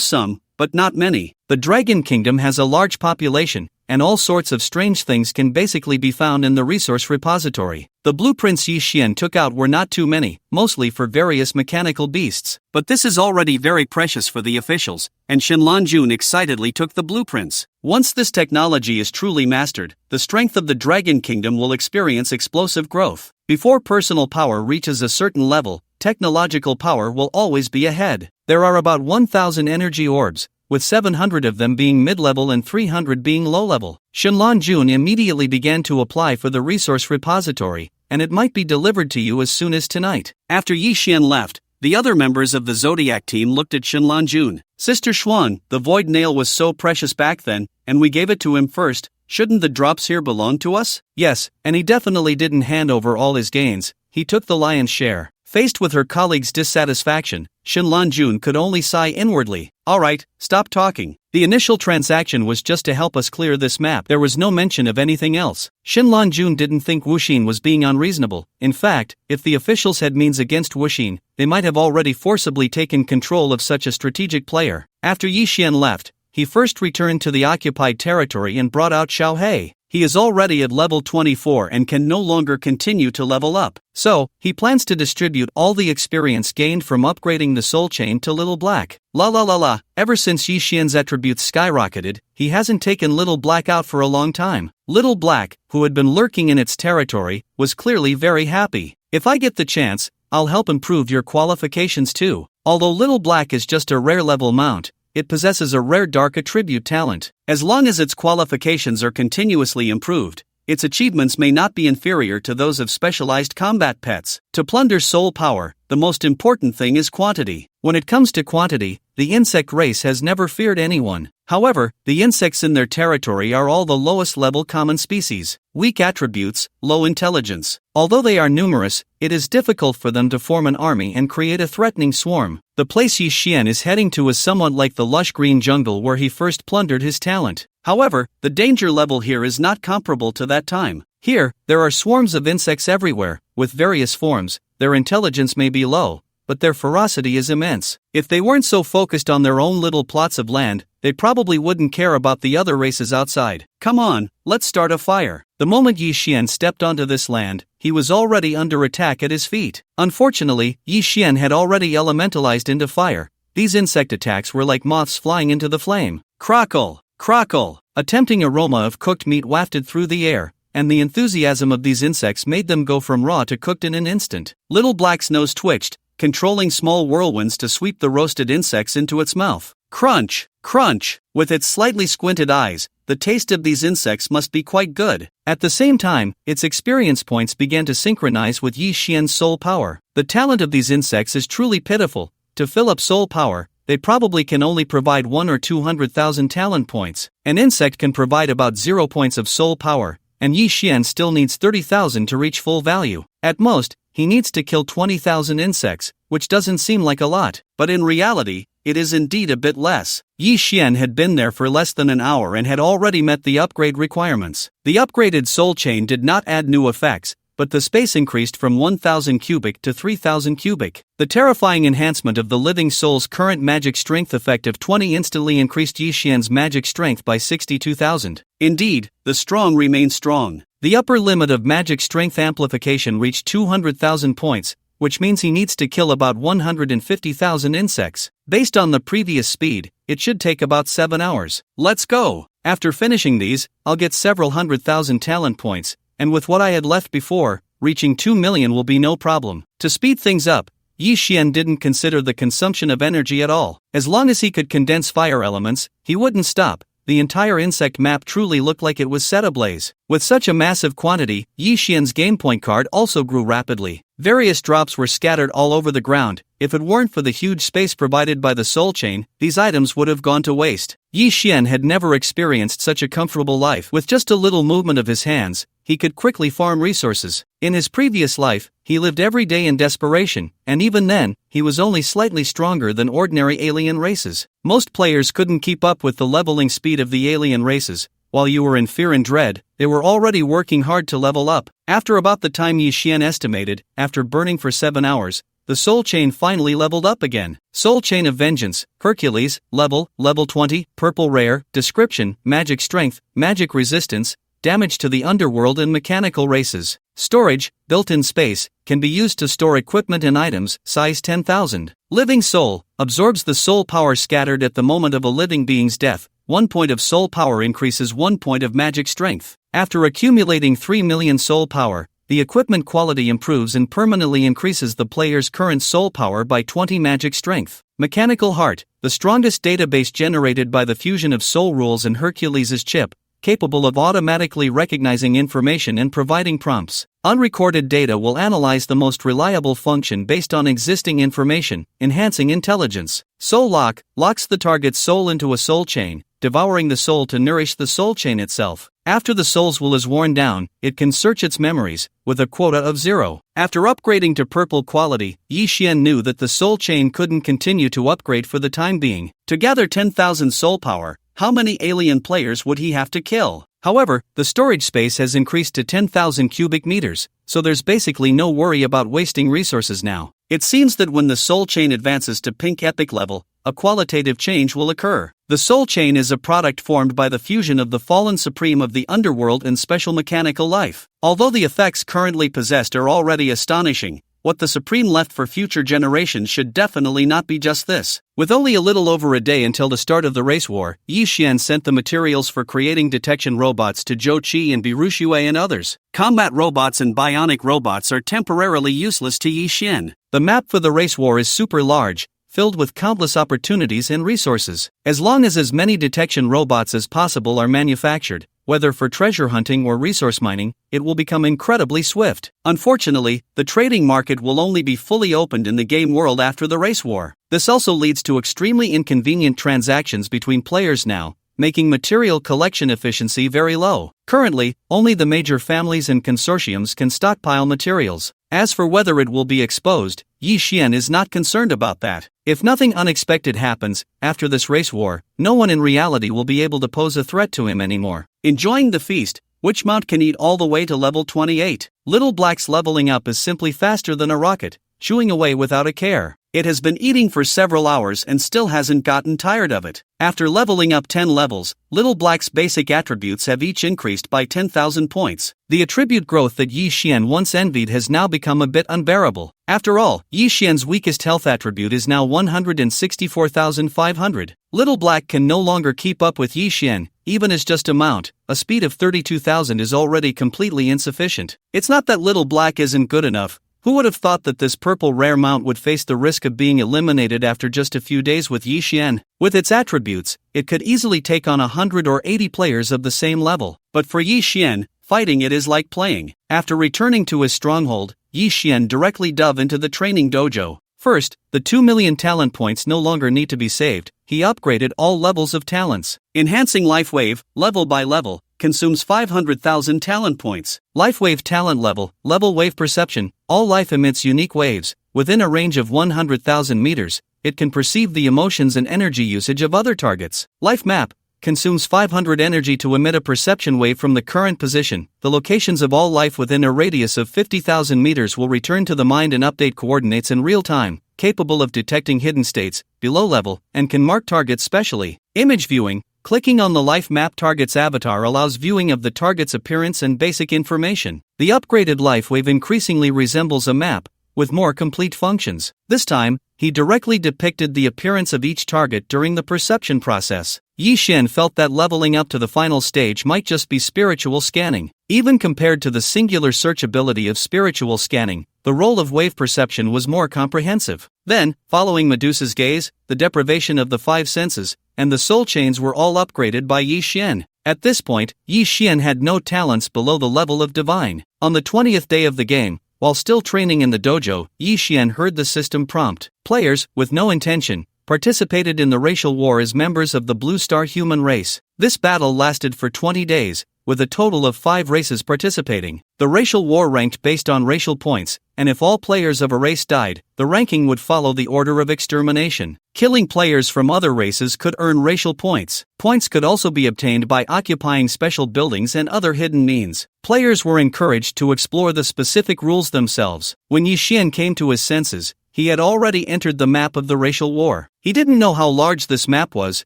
some, but not many. The Dragon Kingdom has a large population, and all sorts of strange things can basically be found in the resource repository. The blueprints Yi Xian took out were not too many, mostly for various mechanical beasts. But this is already very precious for the officials, and Shenlan Jun excitedly took the blueprints. Once this technology is truly mastered, the strength of the Dragon Kingdom will experience explosive growth. Before personal power reaches a certain level, technological power will always be ahead. There are about 1,000 energy orbs, with 700 of them being mid-level and 300 being low-level. Shenlan Jun immediately began to apply for the resource repository, and it might be delivered to you as soon as tonight. After Yi Xian left, the other members of the Zodiac team looked at Shenlan Jun. Sister Xuan, the Void Nail was so precious back then, and we gave it to him first. Shouldn't the drops here belong to us? Yes, and he definitely didn't hand over all his gains. He took the lion's share. Faced with her colleagues' dissatisfaction, Shenlan Jun could only sigh inwardly. Alright, stop talking. The initial transaction was just to help us clear this map. There was no mention of anything else. Shenlan Jun didn't think Wu Xin was being unreasonable. In fact, if the officials had means against Wu Xin, they might have already forcibly taken control of such a strategic player. After Yi Xian left, he first returned to the occupied territory and brought out Xiao Hei. He is already at level 24 and can no longer continue to level up. So, he plans to distribute all the experience gained from upgrading the Soul Chain to Little Black. Ever since Yi Xian's attributes skyrocketed, he hasn't taken Little Black out for a long time. Little Black, who had been lurking in its territory, was clearly very happy. If I get the chance, I'll help improve your qualifications too. Although Little Black is just a rare level mount, it possesses a rare dark attribute talent. As long as its qualifications are continuously improved, its achievements may not be inferior to those of specialized combat pets. To plunder soul power, the most important thing is quantity. When it comes to quantity, the insect race has never feared anyone. However, the insects in their territory are all the lowest level common species. Weak attributes, low intelligence. Although they are numerous, it is difficult for them to form an army and create a threatening swarm. The place Yi Xian is heading to is somewhat like the lush green jungle where he first plundered his talent. However, the danger level here is not comparable to that time. Here, there are swarms of insects everywhere, with various forms. Their intelligence may be low, but their ferocity is immense. If they weren't so focused on their own little plots of land, they probably wouldn't care about the other races outside. Come on, let's start a fire. The moment Yi Xian stepped onto this land, he was already under attack at his feet. Unfortunately, Yi Xian had already elementalized into fire. These insect attacks were like moths flying into the flame. Crackle! Crackle! A tempting aroma of cooked meat wafted through the air, and the enthusiasm of these insects made them go from raw to cooked in an instant. Little Black's nose twitched, controlling small whirlwinds to sweep the roasted insects into its mouth. Crunch! Crunch! With its slightly squinted eyes, the taste of these insects must be quite good. At the same time, its experience points began to synchronize with Yi Xian's soul power. The talent of these insects is truly pitiful. To fill up soul power, they probably can only provide 1 or 200,000 talent points. An insect can provide about 0 points of soul power, and Yi Xian still needs 30,000 to reach full value. At most, he needs to kill 20,000 insects, which doesn't seem like a lot, but in reality, it is indeed a bit less. Yi Xian had been there for less than an hour and had already met the upgrade requirements. The upgraded soul chain did not add new effects, but the space increased from 1000 cubic to 3000 cubic. The terrifying enhancement of the living soul's current magic strength effect of 20 instantly increased Yi Xian's magic strength by 62,000. Indeed, the strong remain strong. The upper limit of magic strength amplification reached 200,000 points, which means he needs to kill about 150,000 insects. Based on the previous speed, it should take about 7 hours. Let's go! After finishing these, I'll get several 100,000 talent points, and with what I had left before, reaching 2 million will be no problem. To speed things up, Yi Xian didn't consider the consumption of energy at all. As long as he could condense fire elements, he wouldn't stop. The entire insect map truly looked like it was set ablaze. With such a massive quantity, Yi Xian's game point card also grew rapidly. Various drops were scattered all over the ground. If it weren't for the huge space provided by the soul chain, these items would have gone to waste. Yi Xian had never experienced such a comfortable life. With just a little movement of his hands, he could quickly farm resources. In his previous life, he lived every day in desperation, and even then, he was only slightly stronger than ordinary alien races. Most players couldn't keep up with the leveling speed of the alien races. While you were in fear and dread, they were already working hard to level up. After about the time Yi Xian estimated, after burning for 7 hours, the soul chain finally leveled up again. Soul Chain of Vengeance, Hercules, level 20, purple rare, description, magic strength, magic resistance, damage to the underworld and mechanical races. Storage, built-in space, can be used to store equipment and items, size 10,000. Living Soul, absorbs the soul power scattered at the moment of a living being's death. 1 point of soul power increases 1 point of magic strength. After accumulating 3 million soul power, the equipment quality improves and permanently increases the player's current soul power by 20 magic strength. Mechanical Heart, the strongest database generated by the fusion of soul rules and Hercules' chip, capable of automatically recognizing information and providing prompts. Unrecorded data will analyze the most reliable function based on existing information, enhancing intelligence. Soul Lock, locks the target's soul into a soul chain, devouring the soul to nourish the soul chain itself. After the soul's will is worn down, it can search its memories, with a quota of 0. After upgrading to purple quality, Yi Xian knew that the soul chain couldn't continue to upgrade for the time being. To gather 10,000 soul power, how many alien players would he have to kill? However, the storage space has increased to 10,000 cubic meters, so there's basically no worry about wasting resources now. It seems that when the soul chain advances to pink epic level, a qualitative change will occur. The soul chain is a product formed by the fusion of the fallen supreme of the underworld and special mechanical life. Although the effects currently possessed are already astonishing, what the supreme left for future generations should definitely not be just this. With only a little over a day until the start of the race war, Yi Xian sent the materials for creating detection robots to Zhou Qi and Birushue and others. Combat robots and bionic robots are temporarily useless to Yi Xian. The map for the race war is super large, filled with countless opportunities and resources. As long as many detection robots as possible are manufactured, whether for treasure hunting or resource mining, it will become incredibly swift. Unfortunately, the trading market will only be fully opened in the game world after the race war. This also leads to extremely inconvenient transactions between players now, making material collection efficiency very low. Currently, only the major families and consortiums can stockpile materials. As for whether it will be exposed, Yi Xian is not concerned about that. If nothing unexpected happens, after this race war, no one in reality will be able to pose a threat to him anymore. Enjoying the feast, which mount can eat all the way to level 28. Little Black's leveling up is simply faster than a rocket, chewing away without a care. It has been eating for several hours and still hasn't gotten tired of it. After leveling up 10 levels, Little Black's basic attributes have each increased by 10,000 points. The attribute growth that Yi Xian once envied has now become a bit unbearable. After all, Yi Xian's weakest health attribute is now 164,500. Little Black can no longer keep up with Yi Xian, even as just a mount. A speed of 32,000 is already completely insufficient. It's not that Little Black isn't good enough. Who would have thought that this purple rare mount would face the risk of being eliminated after just a few days with Yi Xian? With its attributes, it could easily take on 100 or 80 players of the same level. But for Yi Xian, fighting it is like playing. After returning to his stronghold, Yi Xian directly dove into the training dojo. First, the 2 million talent points no longer need to be saved. He upgraded all levels of talents. Enhancing Life Wave, level by level, consumes 500,000 talent points. Life Wave Talent Level, Level Wave Perception. All life emits unique waves. Within a range of 100,000 meters, it can perceive the emotions and energy usage of other targets. Life Map consumes 500 energy to emit a perception wave from the current position. The locations of all life within a radius of 50,000 meters will return to the mind and update coordinates in real time, capable of detecting hidden states, below level, and can mark targets specially. Image Viewing. Clicking on the life map target's avatar allows viewing of the target's appearance and basic information. The upgraded life wave increasingly resembles a map, with more complete functions. This time, he directly depicted the appearance of each target during the perception process. Yi Xian felt that leveling up to the final stage might just be spiritual scanning. Even compared to the singular search ability of spiritual scanning, the role of wave perception was more comprehensive. Then, following Medusa's gaze, the deprivation of the 5 senses, and the soul chains were all upgraded by Yi Xian. At this point, Yi Xian had no talents below the level of divine. On the 20th day of the game, while still training in the dojo, Yi Xian heard the system prompt. Players, with no intention, participated in the racial war as members of the Blue Star human race. This battle lasted for 20 days, with a total of 5 races participating. The racial war ranked based on racial points, and if all players of a race died, the ranking would follow the order of extermination. Killing players from other races could earn racial points. Points could also be obtained by occupying special buildings and other hidden means. Players were encouraged to explore the specific rules themselves. When Yi Xian came to his senses, he had already entered the map of the racial war. He didn't know how large this map was,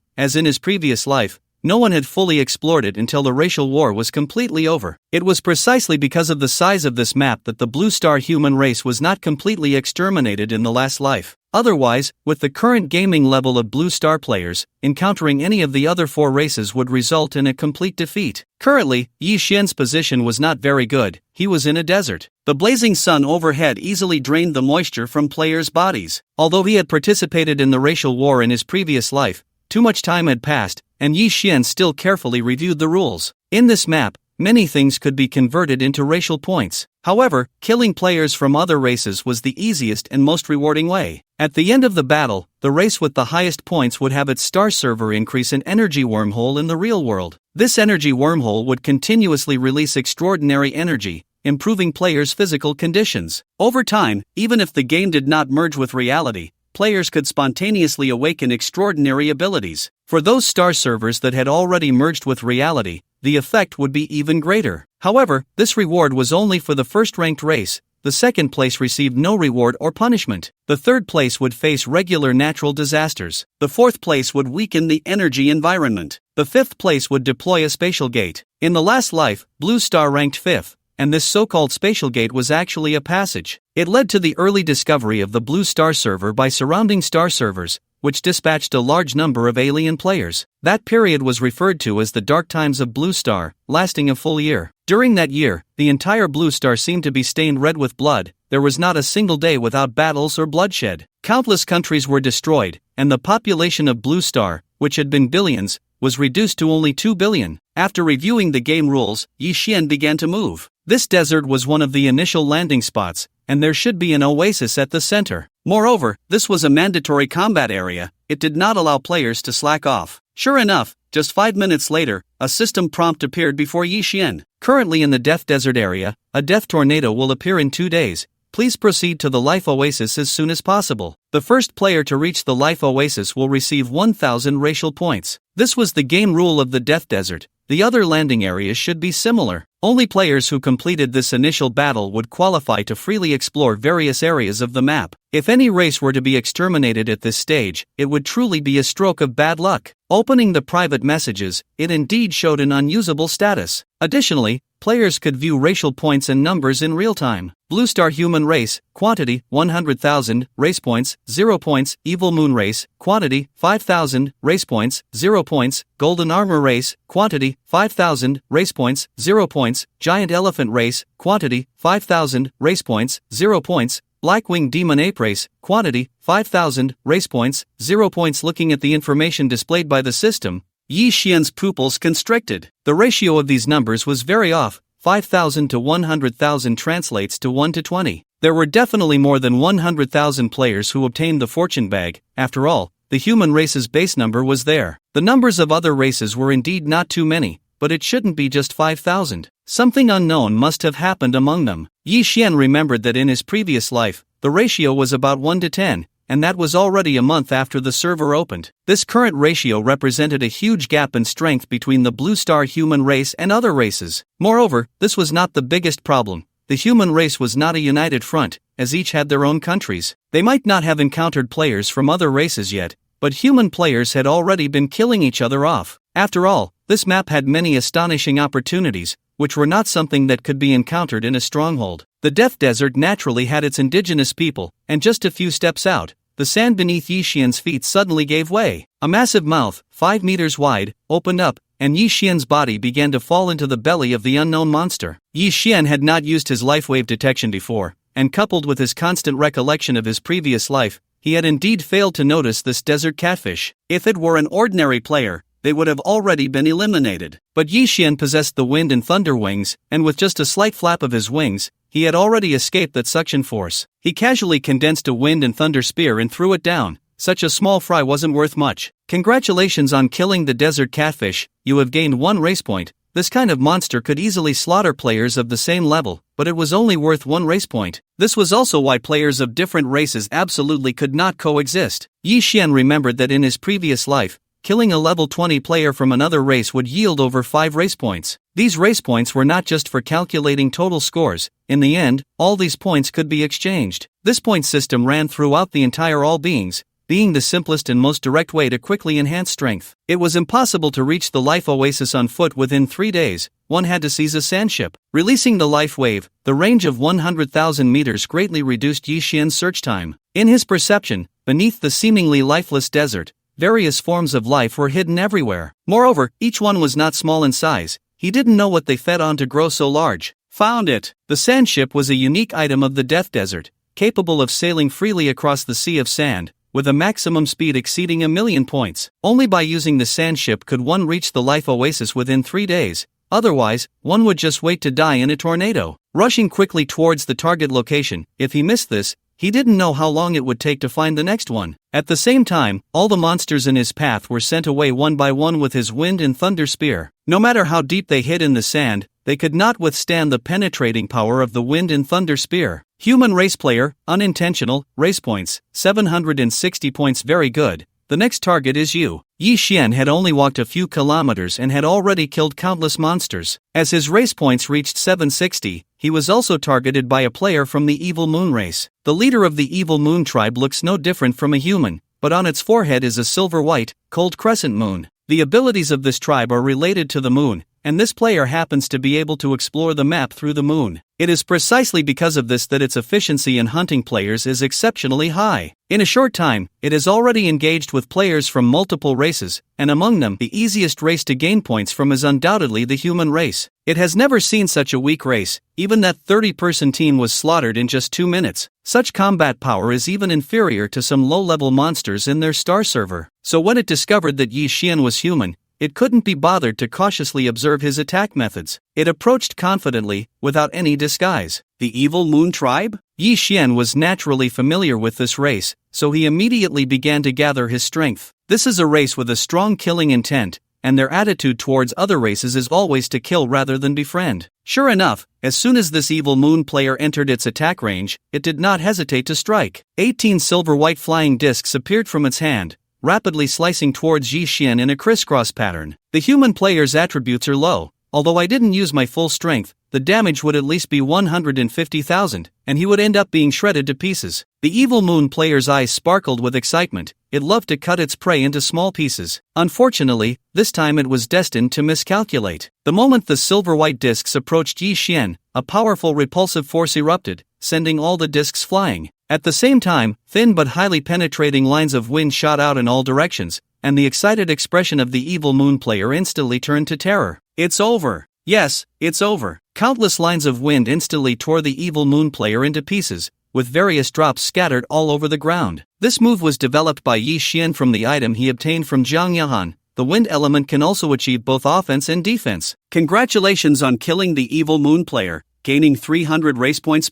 as in his previous life, no one had fully explored it until the racial war was completely over. It was precisely because of the size of this map that the Blue Star human race was not completely exterminated in the last life. Otherwise, with the current gaming level of Blue Star players, encountering any of the other 4 races would result in a complete defeat. Currently, Yi Xian's position was not very good. He was in a desert. The blazing sun overhead easily drained the moisture from players' bodies. Although he had participated in the racial war in his previous life, too much time had passed, and Yi Xian still carefully reviewed the rules. In this map, many things could be converted into racial points. However, killing players from other races was the easiest and most rewarding way. At the end of the battle, the race with the highest points would have its star server increase an energy wormhole in the real world. This energy wormhole would continuously release extraordinary energy, improving players' physical conditions. Over time, even if the game did not merge with reality, players could spontaneously awaken extraordinary abilities. For those star servers that had already merged with reality, the effect would be even greater. However, this reward was only for the first-ranked race. The second place received no reward or punishment. The third place would face regular natural disasters. The fourth place would weaken the energy environment. The fifth place would deploy a spatial gate. In the last life, Blue Star ranked 5th. And this so-called spatial gate was actually a passage. It led to the early discovery of the Blue Star server by surrounding star servers, which dispatched a large number of alien players. That period was referred to as the Dark Times of Blue Star, lasting a full year. During that year, the entire Blue Star seemed to be stained red with blood. There was not a single day without battles or bloodshed. Countless countries were destroyed, and the population of Blue Star, which had been billions, was reduced to only 2 billion. After reviewing the game rules, Yi Xian began to move. This desert was one of the initial landing spots, and there should be an oasis at the center. Moreover, this was a mandatory combat area. It did not allow players to slack off. Sure enough, just 5 minutes later, a system prompt appeared before Yi Xian. Currently in the Death Desert area, a death tornado will appear in 2 days. Please proceed to the Life Oasis as soon as possible. The first player to reach the Life Oasis will receive 1,000 racial points. This was the game rule of the Death Desert. The other landing areas should be similar. Only players who completed this initial battle would qualify to freely explore various areas of the map. If any race were to be exterminated at this stage, it would truly be a stroke of bad luck. Opening the private messages, it indeed showed an unusable status. Additionally, players could view racial points and numbers in real time. Blue Star Human Race, quantity, 100,000, race points, 0 points. Evil Moon Race, quantity, 5,000, race points, 0 points. Golden Armor Race, quantity, 5,000, race points, 0 points. Giant Elephant Race, quantity, 5,000, race points, 0 points. Blackwing Demon Ape Race, quantity, 5,000, race points, 0 points. Looking at the information displayed by the system, Yi Xian's pupils constricted. The ratio of these numbers was very off. 5,000 to 100,000 translates to 1 to 20. There were definitely more than 100,000 players who obtained the fortune bag. After all, the human race's base number was there. The numbers of other races were indeed not too many, but it shouldn't be just 5,000. Something unknown must have happened among them. Yi Xian remembered that in his previous life, the ratio was about 1 to 10, and that was already a month after the server opened. This current ratio represented a huge gap in strength between the Blue Star human race and other races. Moreover, this was not the biggest problem. The human race was not a united front, as each had their own countries. They might not have encountered players from other races yet, but human players had already been killing each other off. After all, this map had many astonishing opportunities, which were not something that could be encountered in a stronghold. The Death Desert naturally had its indigenous people, and just a few steps out, the sand beneath Yi Xian's feet suddenly gave way. A massive mouth, 5 meters wide, opened up, and Yi Xian's body began to fall into the belly of the unknown monster. Yi Xian had not used his life wave detection before, and coupled with his constant recollection of his previous life, he had indeed failed to notice this desert catfish. If it were an ordinary player, they would have already been eliminated. But Yi Xian possessed the wind and thunder wings, and with just a slight flap of his wings, he had already escaped that suction force. He casually condensed a wind and thunder spear and threw it down. Such a small fry wasn't worth much. Congratulations on killing the desert catfish, you have gained 1 race point. This kind of monster could easily slaughter players of the same level, but it was only worth 1 race point. This was also why players of different races absolutely could not coexist. Yi Xian remembered that in his previous life, killing a level 20 player from another race would yield over 5 race points. These race points were not just for calculating total scores. In the end, all these points could be exchanged. This point system ran throughout the entire all beings, being the simplest and most direct way to quickly enhance strength. It was impossible to reach the life oasis on foot within 3 days. One had to seize a sandship. Releasing the life wave, the range of 100,000 meters greatly reduced Yi Xian's search time. In his perception, beneath the seemingly lifeless desert, various forms of life were hidden everywhere. Moreover, each one was not small in size. He didn't know what they fed on to grow so large. Found it! The sandship was a unique item of the Death Desert, capable of sailing freely across the sea of sand, with a maximum speed exceeding 1,000,000 points. Only by using the sandship could one reach the life oasis within 3 days. Otherwise, one would just wait to die in a tornado. Rushing quickly towards the target location, if he missed this, he didn't know how long it would take to find the next one. At the same time, all the monsters in his path were sent away one by one with his wind and thunder spear. No matter how deep they hid in the sand, they could not withstand the penetrating power of the wind and thunder spear. Human race player, unintentional, race points, 760 points. Very good. The next target is you. Yi Xian had only walked a few kilometers and had already killed countless monsters. As his race points reached 760, he was also targeted by a player from the Evil Moon race. The leader of the Evil Moon tribe looks no different from a human, but on its forehead is a silver-white, cold crescent moon. The abilities of this tribe are related to the moon, and this player happens to be able to explore the map through the moon. It is precisely because of this that its efficiency in hunting players is exceptionally high. In a short time, it has already engaged with players from multiple races, and among them, the easiest race to gain points from is undoubtedly the human race. It has never seen such a weak race. Even that 30-person team was slaughtered in just 2 minutes. Such combat power is even inferior to some low-level monsters in their star server. So when it discovered that Yi Xian was human, it couldn't be bothered to cautiously observe his attack methods. It approached confidently, without any disguise. The Evil Moon tribe? Yi Xian was naturally familiar with this race, so he immediately began to gather his strength. This is a race with a strong killing intent, and their attitude towards other races is always to kill rather than befriend. Sure enough, as soon as this Evil Moon player entered its attack range, it did not hesitate to strike. 18 silver-white flying discs appeared from its hand, rapidly slicing towards Yi Xian in a crisscross pattern. The human player's attributes are low, although I didn't use my full strength, the damage would at least be 150,000, and he would end up being shredded to pieces. The evil moon player's eyes sparkled with excitement. It loved to cut its prey into small pieces. Unfortunately, this time it was destined to miscalculate. The moment the silver-white discs approached Yi Xian, a powerful repulsive force erupted, sending all the discs flying. At the same time, thin but highly penetrating lines of wind shot out in all directions, and the excited expression of the evil moon player instantly turned to terror. It's over. Yes, it's over. Countless lines of wind instantly tore the evil moon player into pieces, with various drops scattered all over the ground. This move was developed by Yi Xian from the item he obtained from Jiang Yahan. The wind element can also achieve both offense and defense. Congratulations on killing the evil moon player, gaining 300 race points.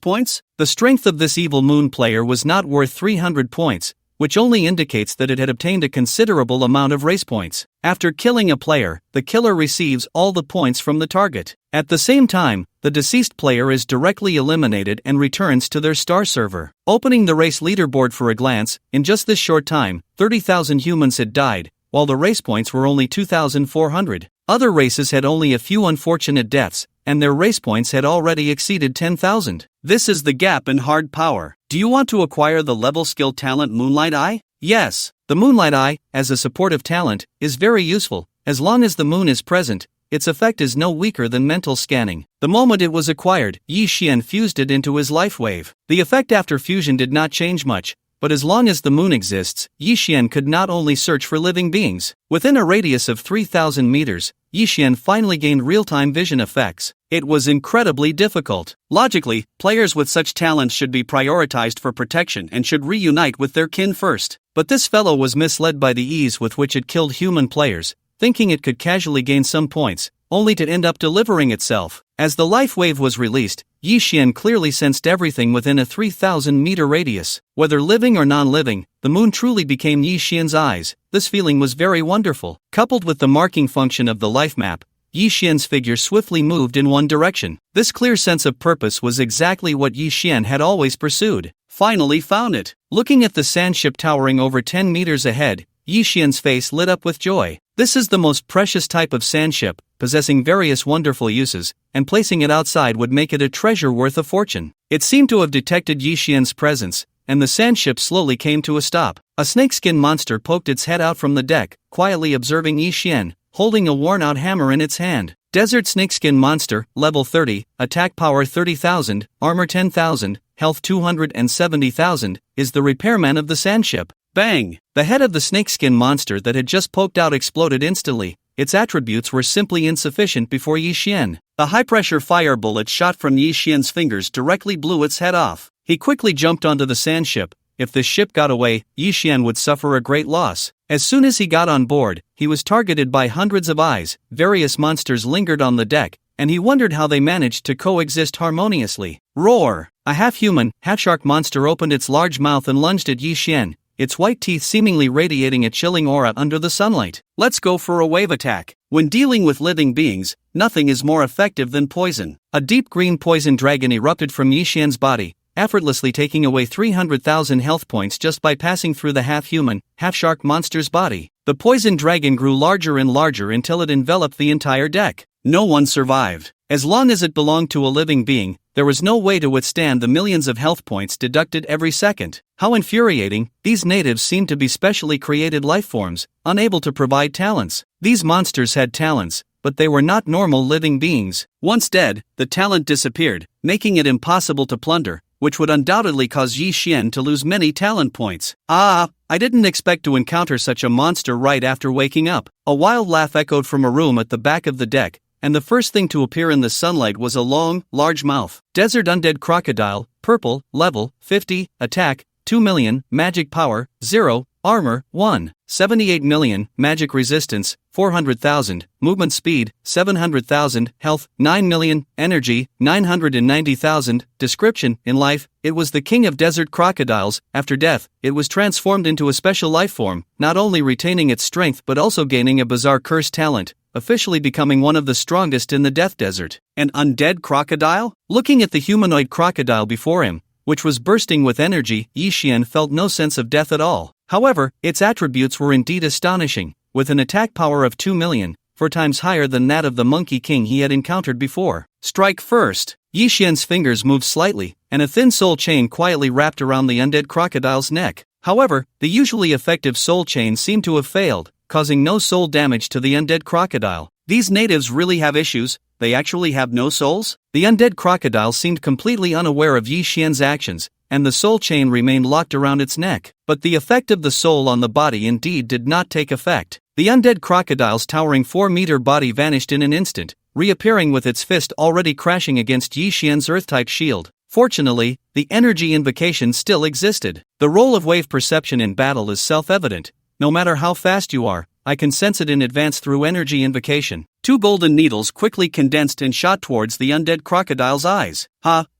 The strength of this evil moon player was not worth 300 points, which only indicates that it had obtained a considerable amount of race points. After killing a player, the killer receives all the points from the target. At the same time, the deceased player is directly eliminated and returns to their star server. Opening the race leaderboard for a glance, in just this short time, 30,000 humans had died, while the race points were only 2,400. Other races had only a few unfortunate deaths, and their race points had already exceeded 10,000. This is the gap in hard power. Do you want to acquire the level skill talent Moonlight Eye? Yes, the Moonlight Eye, as a supportive talent, is very useful. As long as the moon is present, its effect is no weaker than mental scanning. The moment it was acquired, Yi Xian fused it into his life wave. The effect after fusion did not change much, but as long as the moon exists, Yi Xian could not only search for living beings. Within a radius of 3,000 meters, Yi Xian finally gained real-time vision effects. It was incredibly difficult. Logically, players with such talents should be prioritized for protection and should reunite with their kin first. But this fellow was misled by the ease with which it killed human players, thinking it could casually gain some points, only to end up delivering itself. As the life wave was released, Yi Xian clearly sensed everything within a 3,000-meter radius. Whether living or non-living, the moon truly became Yi Xian's eyes. This feeling was very wonderful. Coupled with the marking function of the life map, Yi Xian's figure swiftly moved in one direction. This clear sense of purpose was exactly what Yi Xian had always pursued. Finally found it. Looking at the sand ship towering over 10 meters ahead, Yi Xian's face lit up with joy. This is the most precious type of sand ship, possessing various wonderful uses, and placing it outside would make it a treasure worth a fortune. It seemed to have detected Yi Xian's presence, and the sand ship slowly came to a stop. A snakeskin monster poked its head out from the deck, quietly observing Yi Xian, holding a worn-out hammer in its hand. Desert snakeskin monster, level 30, attack power 30,000, armor 10,000, health 270,000, is the repairman of the sand ship. Bang! The head of the snakeskin monster that had just poked out exploded instantly. Its attributes were simply insufficient before Yi Xian. The high-pressure fire bullet shot from Yi Xian's fingers directly blew its head off. He quickly jumped onto the sand ship. If the ship got away, Yi Xian would suffer a great loss. As soon as he got on board, he was targeted by hundreds of eyes. Various monsters lingered on the deck, and he wondered how they managed to coexist harmoniously. Roar! A half-human, half-shark monster opened its large mouth and lunged at Yi Xian, its white teeth seemingly radiating a chilling aura under the sunlight. Let's go for a wave attack. When dealing with living beings, nothing is more effective than poison. A deep green poison dragon erupted from Yi Xian's body, effortlessly taking away 300,000 health points just by passing through the half-human, half-shark monster's body. The poison dragon grew larger and larger until it enveloped the entire deck. No one survived. As long as it belonged to a living being, there was no way to withstand the millions of health points deducted every second. How infuriating! These natives seemed to be specially created life forms, unable to provide talents. These monsters had talents, but they were not normal living beings. Once dead, the talent disappeared, making it impossible to plunder, which would undoubtedly cause Yi Xian to lose many talent points. I didn't expect to encounter such a monster right after waking up. A wild laugh echoed from a room at the back of the deck, and the first thing to appear in the sunlight was a long, large mouth. Desert undead crocodile, purple, level 50, attack 2 million, magic power 0, armor 1, 78 million, magic resistance 400,000, movement speed 700,000, health 9 million, energy 990,000. Description: in life, it was the king of desert crocodiles. After death, it was transformed into a special life form, not only retaining its strength but also gaining a bizarre curse talent, officially becoming one of the strongest in the Death Desert. An undead crocodile? Looking at the humanoid crocodile before him, which was bursting with energy, Yi Xian felt no sense of death at all. However, its attributes were indeed astonishing. With an attack power of 2 million, 4 times higher than that of the Monkey King he had encountered before. Strike first! Yi Xian's fingers moved slightly, and a thin soul chain quietly wrapped around the undead crocodile's neck. However, the usually effective soul chain seemed to have failed, causing no soul damage to the undead crocodile. These natives really have issues. They actually have no souls? The undead crocodile seemed completely unaware of Yi Xian's actions, and the soul chain remained locked around its neck. But the effect of the soul on the body indeed did not take effect. The undead crocodile's towering 4-meter body vanished in an instant, reappearing with its fist already crashing against Yi Xian's earth-type shield. Fortunately, the energy invocation still existed. The role of wave perception in battle is self-evident. No matter how fast you are, I can sense it in advance through energy invocation. 2 golden needles quickly condensed and shot towards the undead crocodile's eyes.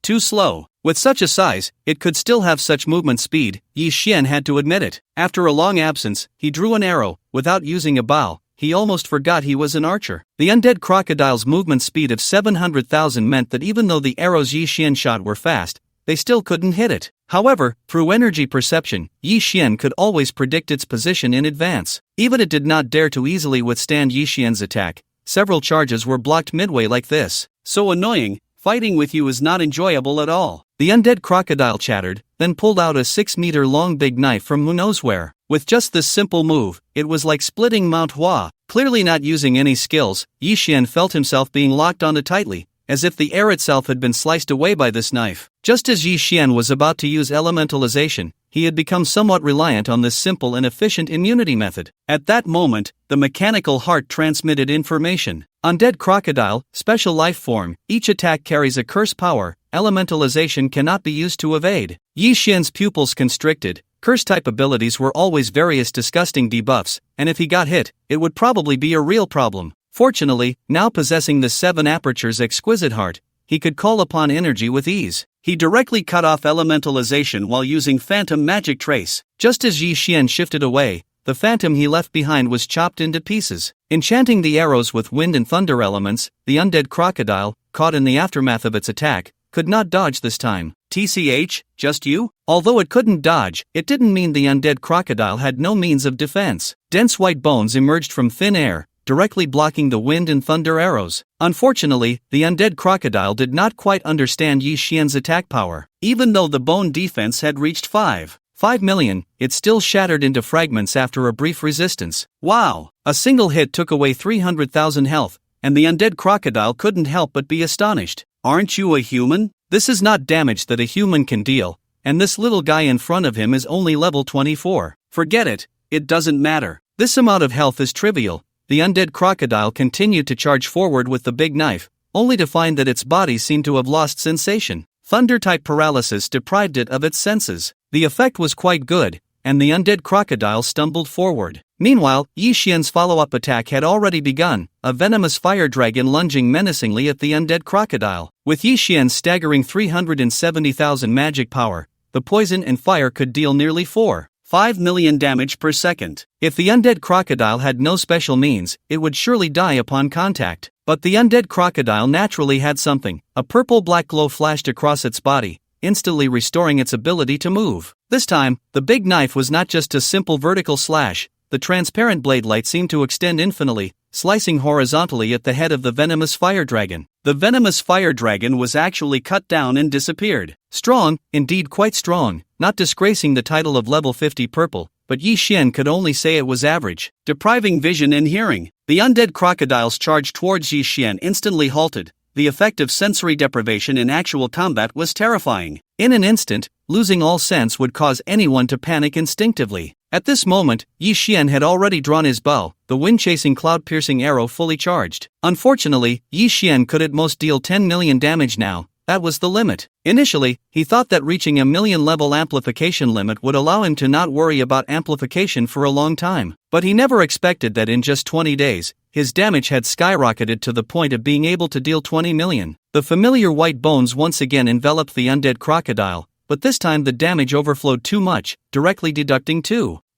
Too slow. With such a size, it could still have such movement speed, Yi Xian had to admit it. After a long absence, he drew an arrow. Without using a bow, he almost forgot he was an archer. The undead crocodile's movement speed of 700,000 meant that even though the arrows Yi Xian shot were fast, they still couldn't hit it. However, through energy perception, Yi Xian could always predict its position in advance. Even it did not dare to easily withstand Yi Xian's attack. Several charges were blocked midway like this. So annoying, fighting with you is not enjoyable at all. The undead crocodile chattered, then pulled out a 6-meter-long big knife from who knows where. With just this simple move, it was like splitting Manhwa. Clearly not using any skills, Yi Xian felt himself being locked onto tightly, as if the air itself had been sliced away by this knife. Just as Yi Xian was about to use elementalization, he had become somewhat reliant on this simple and efficient immunity method. At that moment, the mechanical heart transmitted information. Undead crocodile, special life form, each attack carries a curse power, elementalization cannot be used to evade. Yi Xian's pupils constricted. Curse-type abilities were always various disgusting debuffs, and if he got hit, it would probably be a real problem. Fortunately, now possessing the 7 apertures exquisite heart, he could call upon energy with ease. He directly cut off elementalization while using phantom magic trace. Just as Yi Xian shifted away, the phantom he left behind was chopped into pieces. Enchanting the arrows with wind and thunder elements, the undead crocodile, caught in the aftermath of its attack, could not dodge this time. TCH, just you? Although it couldn't dodge, it didn't mean the undead crocodile had no means of defense. Dense white bones emerged from thin air, directly blocking the wind and thunder arrows. Unfortunately, the undead crocodile did not quite understand Yi Xian's attack power. Even though the bone defense had reached 5 million, it still shattered into fragments after a brief resistance. Wow! A single hit took away 300,000 health, and the undead crocodile couldn't help but be astonished. Aren't you a human? This is not damage that a human can deal, and this little guy in front of him is only level 24. Forget it doesn't matter. This amount of health is trivial. The undead crocodile continued to charge forward with the big knife, only to find that its body seemed to have lost sensation. Thunder-type paralysis deprived it of its senses. The effect was quite good, and the undead crocodile stumbled forward. Meanwhile, Yi Xian's follow-up attack had already begun, a venomous fire dragon lunging menacingly at the undead crocodile. With Yi Xian's staggering 370,000 magic power, the poison and fire could deal nearly 5 million damage per second. If the undead crocodile had no special means, it would surely die upon contact. But the undead crocodile naturally had something. A purple-black glow flashed across its body, instantly restoring its ability to move. This time, the big knife was not just a simple vertical slash. The transparent blade light seemed to extend infinitely, slicing horizontally at the head of the venomous fire dragon. The venomous fire dragon was actually cut down and disappeared. Strong, indeed quite strong, not disgracing the title of level 50 purple, but Yi Xian could only say it was average. Depriving vision and hearing, the undead crocodile's charge towards Yi Xian instantly halted. The effect of sensory deprivation in actual combat was terrifying. In an instant, losing all sense would cause anyone to panic instinctively. At this moment, Yi Xian had already drawn his bow, the wind-chasing cloud-piercing arrow fully charged. Unfortunately, Yi Xian could at most deal 10 million damage now. That was the limit. Initially, he thought that reaching a million-level amplification limit would allow him to not worry about amplification for a long time. But he never expected that in just 20 days, his damage had skyrocketed to the point of being able to deal 20 million. The familiar white bones once again enveloped the undead crocodile, but this time the damage overflowed too much, directly deducting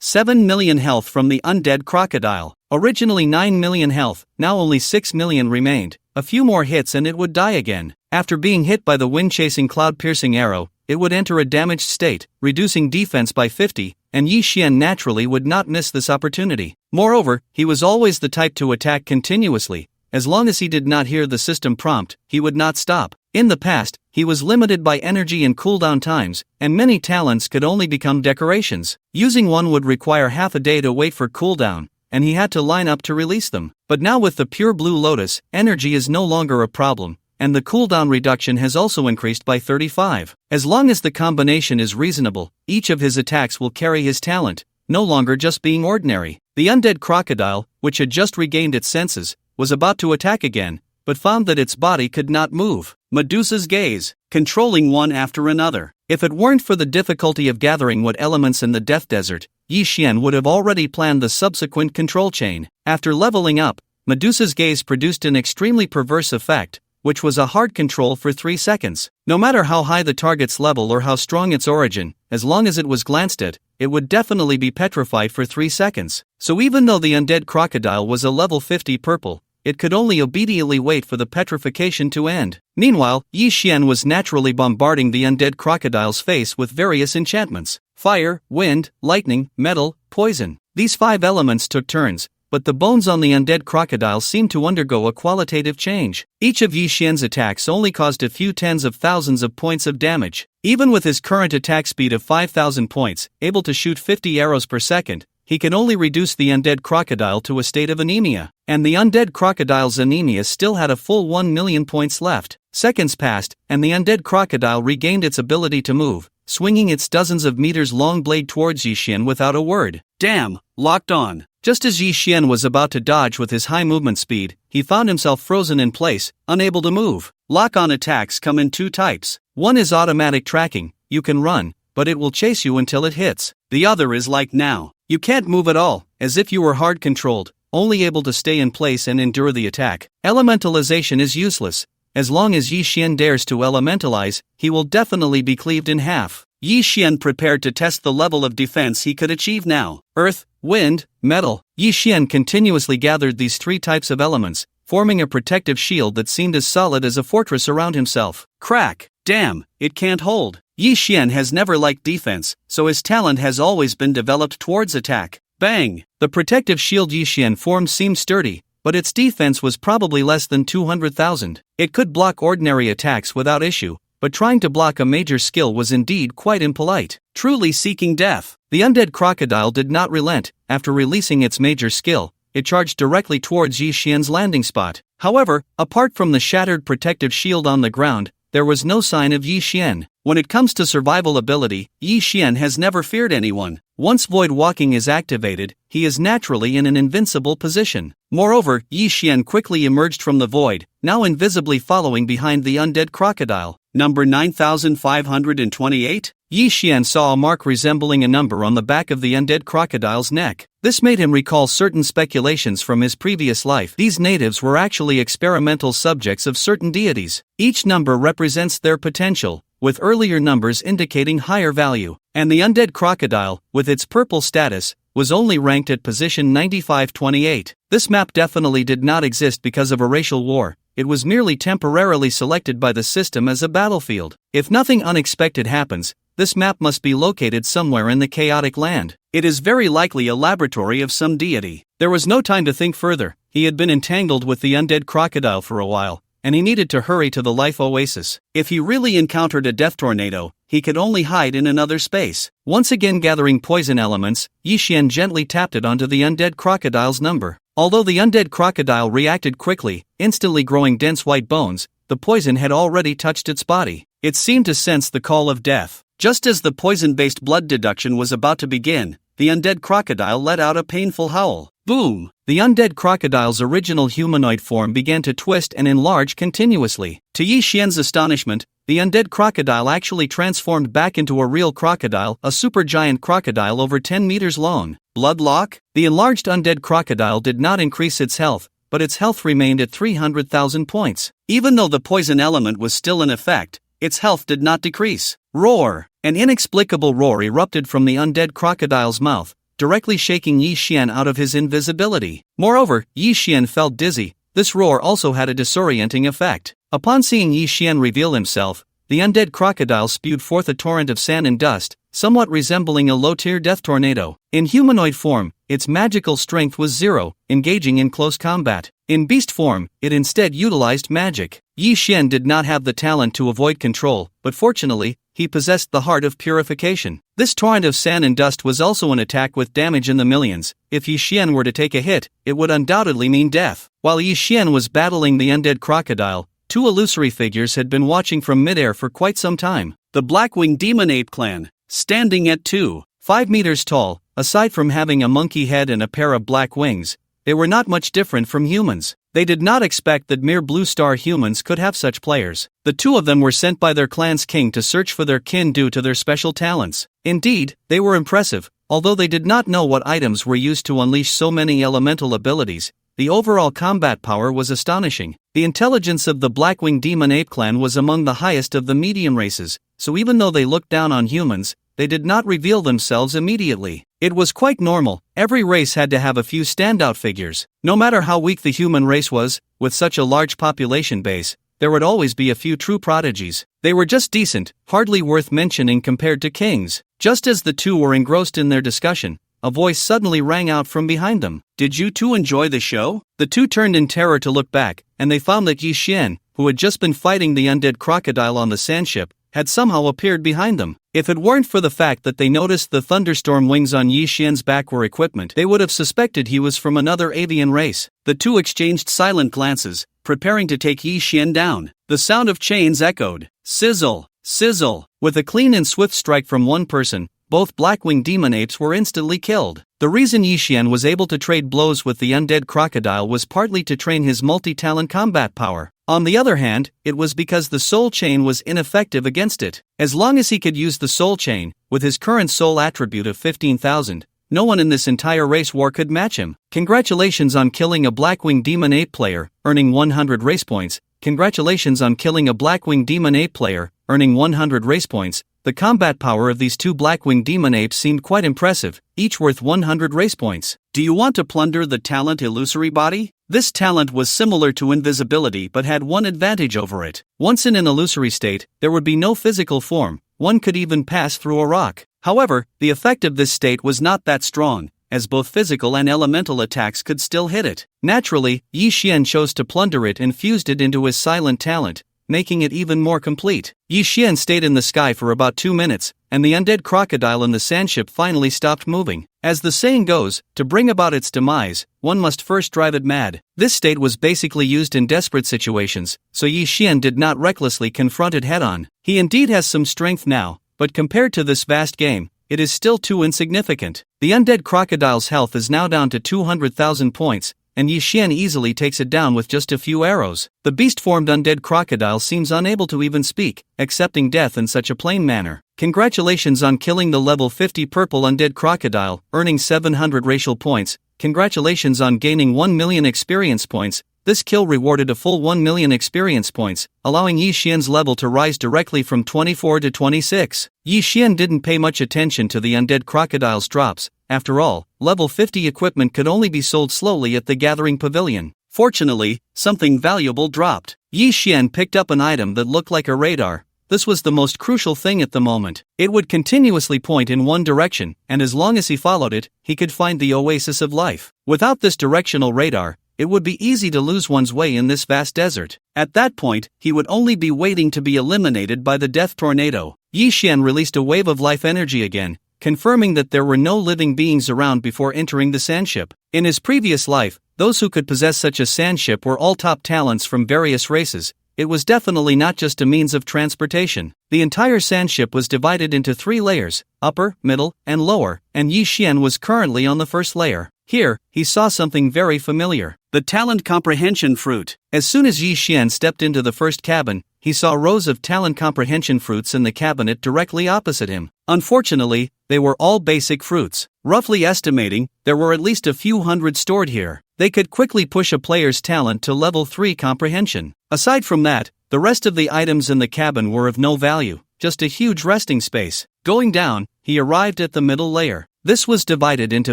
7 million health from the undead crocodile. Originally 9 million health, now only 6 million remained. A few more hits and it would die again. After being hit by the wind-chasing cloud-piercing arrow, it would enter a damaged state, reducing defense by 50, and Yi Xian naturally would not miss this opportunity. Moreover, he was always the type to attack continuously. As long as he did not hear the system prompt, he would not stop. In the past, he was limited by energy and cooldown times, and many talents could only become decorations. Using one would require half a day to wait for cooldown, and he had to line up to release them. But now with the pure blue lotus, energy is no longer a problem, and the cooldown reduction has also increased by 35. As long as the combination is reasonable, each of his attacks will carry his talent, no longer just being ordinary. The undead crocodile, which had just regained its senses, was about to attack again, but found that its body could not move. Medusa's gaze, controlling one after another. If it weren't for the difficulty of gathering what elements in the Death Desert, Yi Xian would have already planned the subsequent control chain. After leveling up, Medusa's gaze produced an extremely perverse effect, which was a hard control for 3 seconds. No matter how high the target's level or how strong its origin, as long as it was glanced at, it would definitely be petrified for 3 seconds. So even though the undead crocodile was a level 50 purple, it could only obediently wait for the petrification to end. Meanwhile, Yi Xian was naturally bombarding the undead crocodile's face with various enchantments: fire, wind, lightning, metal, poison. These 5 elements took turns, but the bones on the undead crocodile seemed to undergo a qualitative change. Each of Yi Xian's attacks only caused a few tens of thousands of points of damage. Even with his current attack speed of 5,000 points, able to shoot 50 arrows per second, he can only reduce the undead crocodile to a state of anemia. And the undead crocodile's anemia still had a full 1 million points left. Seconds passed, and the undead crocodile regained its ability to move, swinging its dozens of meters long blade towards Yi Xian without a word. Damn, locked on. Just as Yi Xian was about to dodge with his high movement speed, he found himself frozen in place, unable to move. Lock-on attacks come in 2 types. One is automatic tracking. You can run, but it will chase you until it hits. The other is like now. You can't move at all, as if you were hard controlled, only able to stay in place and endure the attack. Elementalization is useless. As long as Yi Xian dares to elementalize, he will definitely be cleaved in half. Yi Xian prepared to test the level of defense he could achieve now. Earth, wind, metal. Yi Xian continuously gathered these 3 types of elements, forming a protective shield that seemed as solid as a fortress around himself. Crack! Damn, it can't hold. Yi Xian has never liked defense, so his talent has always been developed towards attack. Bang! The protective shield Yi Xian formed seemed sturdy, but its defense was probably less than 200,000. It could block ordinary attacks without issue, but trying to block a major skill was indeed quite impolite. Truly seeking death. The undead crocodile did not relent. After releasing its major skill, it charged directly towards Yi Xian's landing spot. However, apart from the shattered protective shield on the ground, there was no sign of Yi Xian. When it comes to survival ability, Yi Xian has never feared anyone. Once void walking is activated, he is naturally in an invincible position. Moreover, Yi Xian quickly emerged from the void, now invisibly following behind the undead crocodile. Number 9528? Yi Xian saw a mark resembling a number on the back of the undead crocodile's neck. This made him recall certain speculations from his previous life. These natives were actually experimental subjects of certain deities. Each number represents their potential, with earlier numbers indicating higher value. And the undead crocodile, with its purple status, was only ranked at position 9528. This map definitely did not exist because of a racial war. It was merely temporarily selected by the system as a battlefield. If nothing unexpected happens, this map must be located somewhere in the chaotic land. It is very likely a laboratory of some deity. There was no time to think further. He had been entangled with the undead crocodile for a while, and he needed to hurry to the life oasis. If he really encountered a death tornado, he could only hide in another space. Once again gathering poison elements, Yi Xian gently tapped it onto the undead crocodile's number. Although the undead crocodile reacted quickly, instantly growing dense white bones, the poison had already touched its body. It seemed to sense the call of death. Just as the poison-based blood deduction was about to begin, the undead crocodile let out a painful howl. Boom! The undead crocodile's original humanoid form began to twist and enlarge continuously. To Yi Xian's astonishment, the undead crocodile actually transformed back into a real crocodile, a supergiant crocodile over 10 meters long. Bloodlock? The enlarged undead crocodile did not increase its health, but its health remained at 300,000 points. Even though the poison element was still in effect, its health did not decrease. Roar! An inexplicable roar erupted from the undead crocodile's mouth, directly shaking Yi Xian out of his invisibility. Moreover, Yi Xian felt dizzy. This roar also had a disorienting effect. Upon seeing Yi Xian reveal himself, the undead crocodile spewed forth a torrent of sand and dust, somewhat resembling a low-tier death tornado. In humanoid form, its magical strength was 0, engaging in close combat. In beast form, it instead utilized magic. Yi Xian did not have the talent to avoid control, but fortunately, he possessed the heart of purification. This torrent of sand and dust was also an attack with damage in the millions. If Yi Xian were to take a hit, it would undoubtedly mean death. While Yi Xian was battling the undead crocodile, two illusory figures had been watching from midair for quite some time. The Blackwing Demon Ape Clan, standing at 2.5 meters tall, aside from having a monkey head and a pair of black wings, they were not much different from humans. They did not expect that mere blue star humans could have such players. The two of them were sent by their clan's king to search for their kin due to their special talents. Indeed, they were impressive, although they did not know what items were used to unleash so many elemental abilities. The overall combat power was astonishing. The intelligence of the Blackwing Demon Ape Clan was among the highest of the medium races, so even though they looked down on humans, they did not reveal themselves immediately. It was quite normal. Every race had to have a few standout figures. No matter how weak the human race was, with such a large population base, there would always be a few true prodigies. They were just decent, hardly worth mentioning compared to kings. Just as the two were engrossed in their discussion, a voice suddenly rang out from behind them. "Did you two enjoy the show?" The two turned in terror to look back, and they found that Yi Xian, who had just been fighting the undead crocodile on the sandship, had somehow appeared behind them. If it weren't for the fact that they noticed the thunderstorm wings on Yi Xian's back were equipment, they would have suspected he was from another avian race. The two exchanged silent glances, preparing to take Yi Xian down. The sound of chains echoed. Sizzle, sizzle. With a clean and swift strike from one person, both Blackwing demon apes were instantly killed. The reason Yi Xian was able to trade blows with the undead crocodile was partly to train his multi-talent combat power. On the other hand, it was because the soul chain was ineffective against it. As long as he could use the soul chain, with his current soul attribute of 15,000, no one in this entire race war could match him. Congratulations on killing a Blackwing Demon Ape player, earning 100 race points. Congratulations on killing a Blackwing Demon Ape player, earning 100 race points. The combat power of these two Blackwing Demon Apes seemed quite impressive, each worth 100 race points. Do you want to plunder the talent Illusory Body? This talent was similar to invisibility but had one advantage over it. Once in an illusory state, there would be no physical form, one could even pass through a rock. However, the effect of this state was not that strong, as both physical and elemental attacks could still hit it. Naturally, Yi Xian chose to plunder it and fused it into his silent talent, making it even more complete. Yi Xian stayed in the sky for about 2 minutes, and the undead crocodile in the sandship finally stopped moving. As the saying goes, to bring about its demise, one must first drive it mad. This state was basically used in desperate situations, so Yi Xian did not recklessly confront it head-on. He indeed has some strength now, but compared to this vast game, it is still too insignificant. The undead crocodile's health is now down to 200,000 points, and Yi Xian easily takes it down with just a few arrows. The beast-formed undead crocodile seems unable to even speak, accepting death in such a plain manner. Congratulations on killing the level 50 purple undead crocodile, earning 700 racial points. Congratulations on gaining 1 million experience points. This kill rewarded a full 1 million experience points, allowing Yi Xian's level to rise directly from 24 to 26. Yi Xian didn't pay much attention to the undead crocodile's drops. After all, level 50 equipment could only be sold slowly at the Gathering Pavilion. Fortunately, something valuable dropped. Yi Xian picked up an item that looked like a radar. This was the most crucial thing at the moment. It would continuously point in one direction, and as long as he followed it, he could find the oasis of life. Without this directional radar, it would be easy to lose one's way in this vast desert. At that point, he would only be waiting to be eliminated by the death tornado. Yi Xian released a wave of life energy again, confirming that there were no living beings around before entering the sandship. In his previous life, those who could possess such a sandship were all top talents from various races. It was definitely not just a means of transportation. The entire sandship was divided into 3 layers, upper, middle, and lower, and Yi Xian was currently on the first layer. Here, he saw something very familiar. The Talent Comprehension Fruit. As soon as Yi Xian stepped into the first cabin, he saw rows of Talent Comprehension fruits in the cabinet directly opposite him. Unfortunately, they were all basic fruits. Roughly estimating, there were at least a few hundred stored here. They could quickly push a player's talent to level 3 comprehension. Aside from that, the rest of the items in the cabin were of no value, just a huge resting space. Going down, he arrived at the middle layer. This was divided into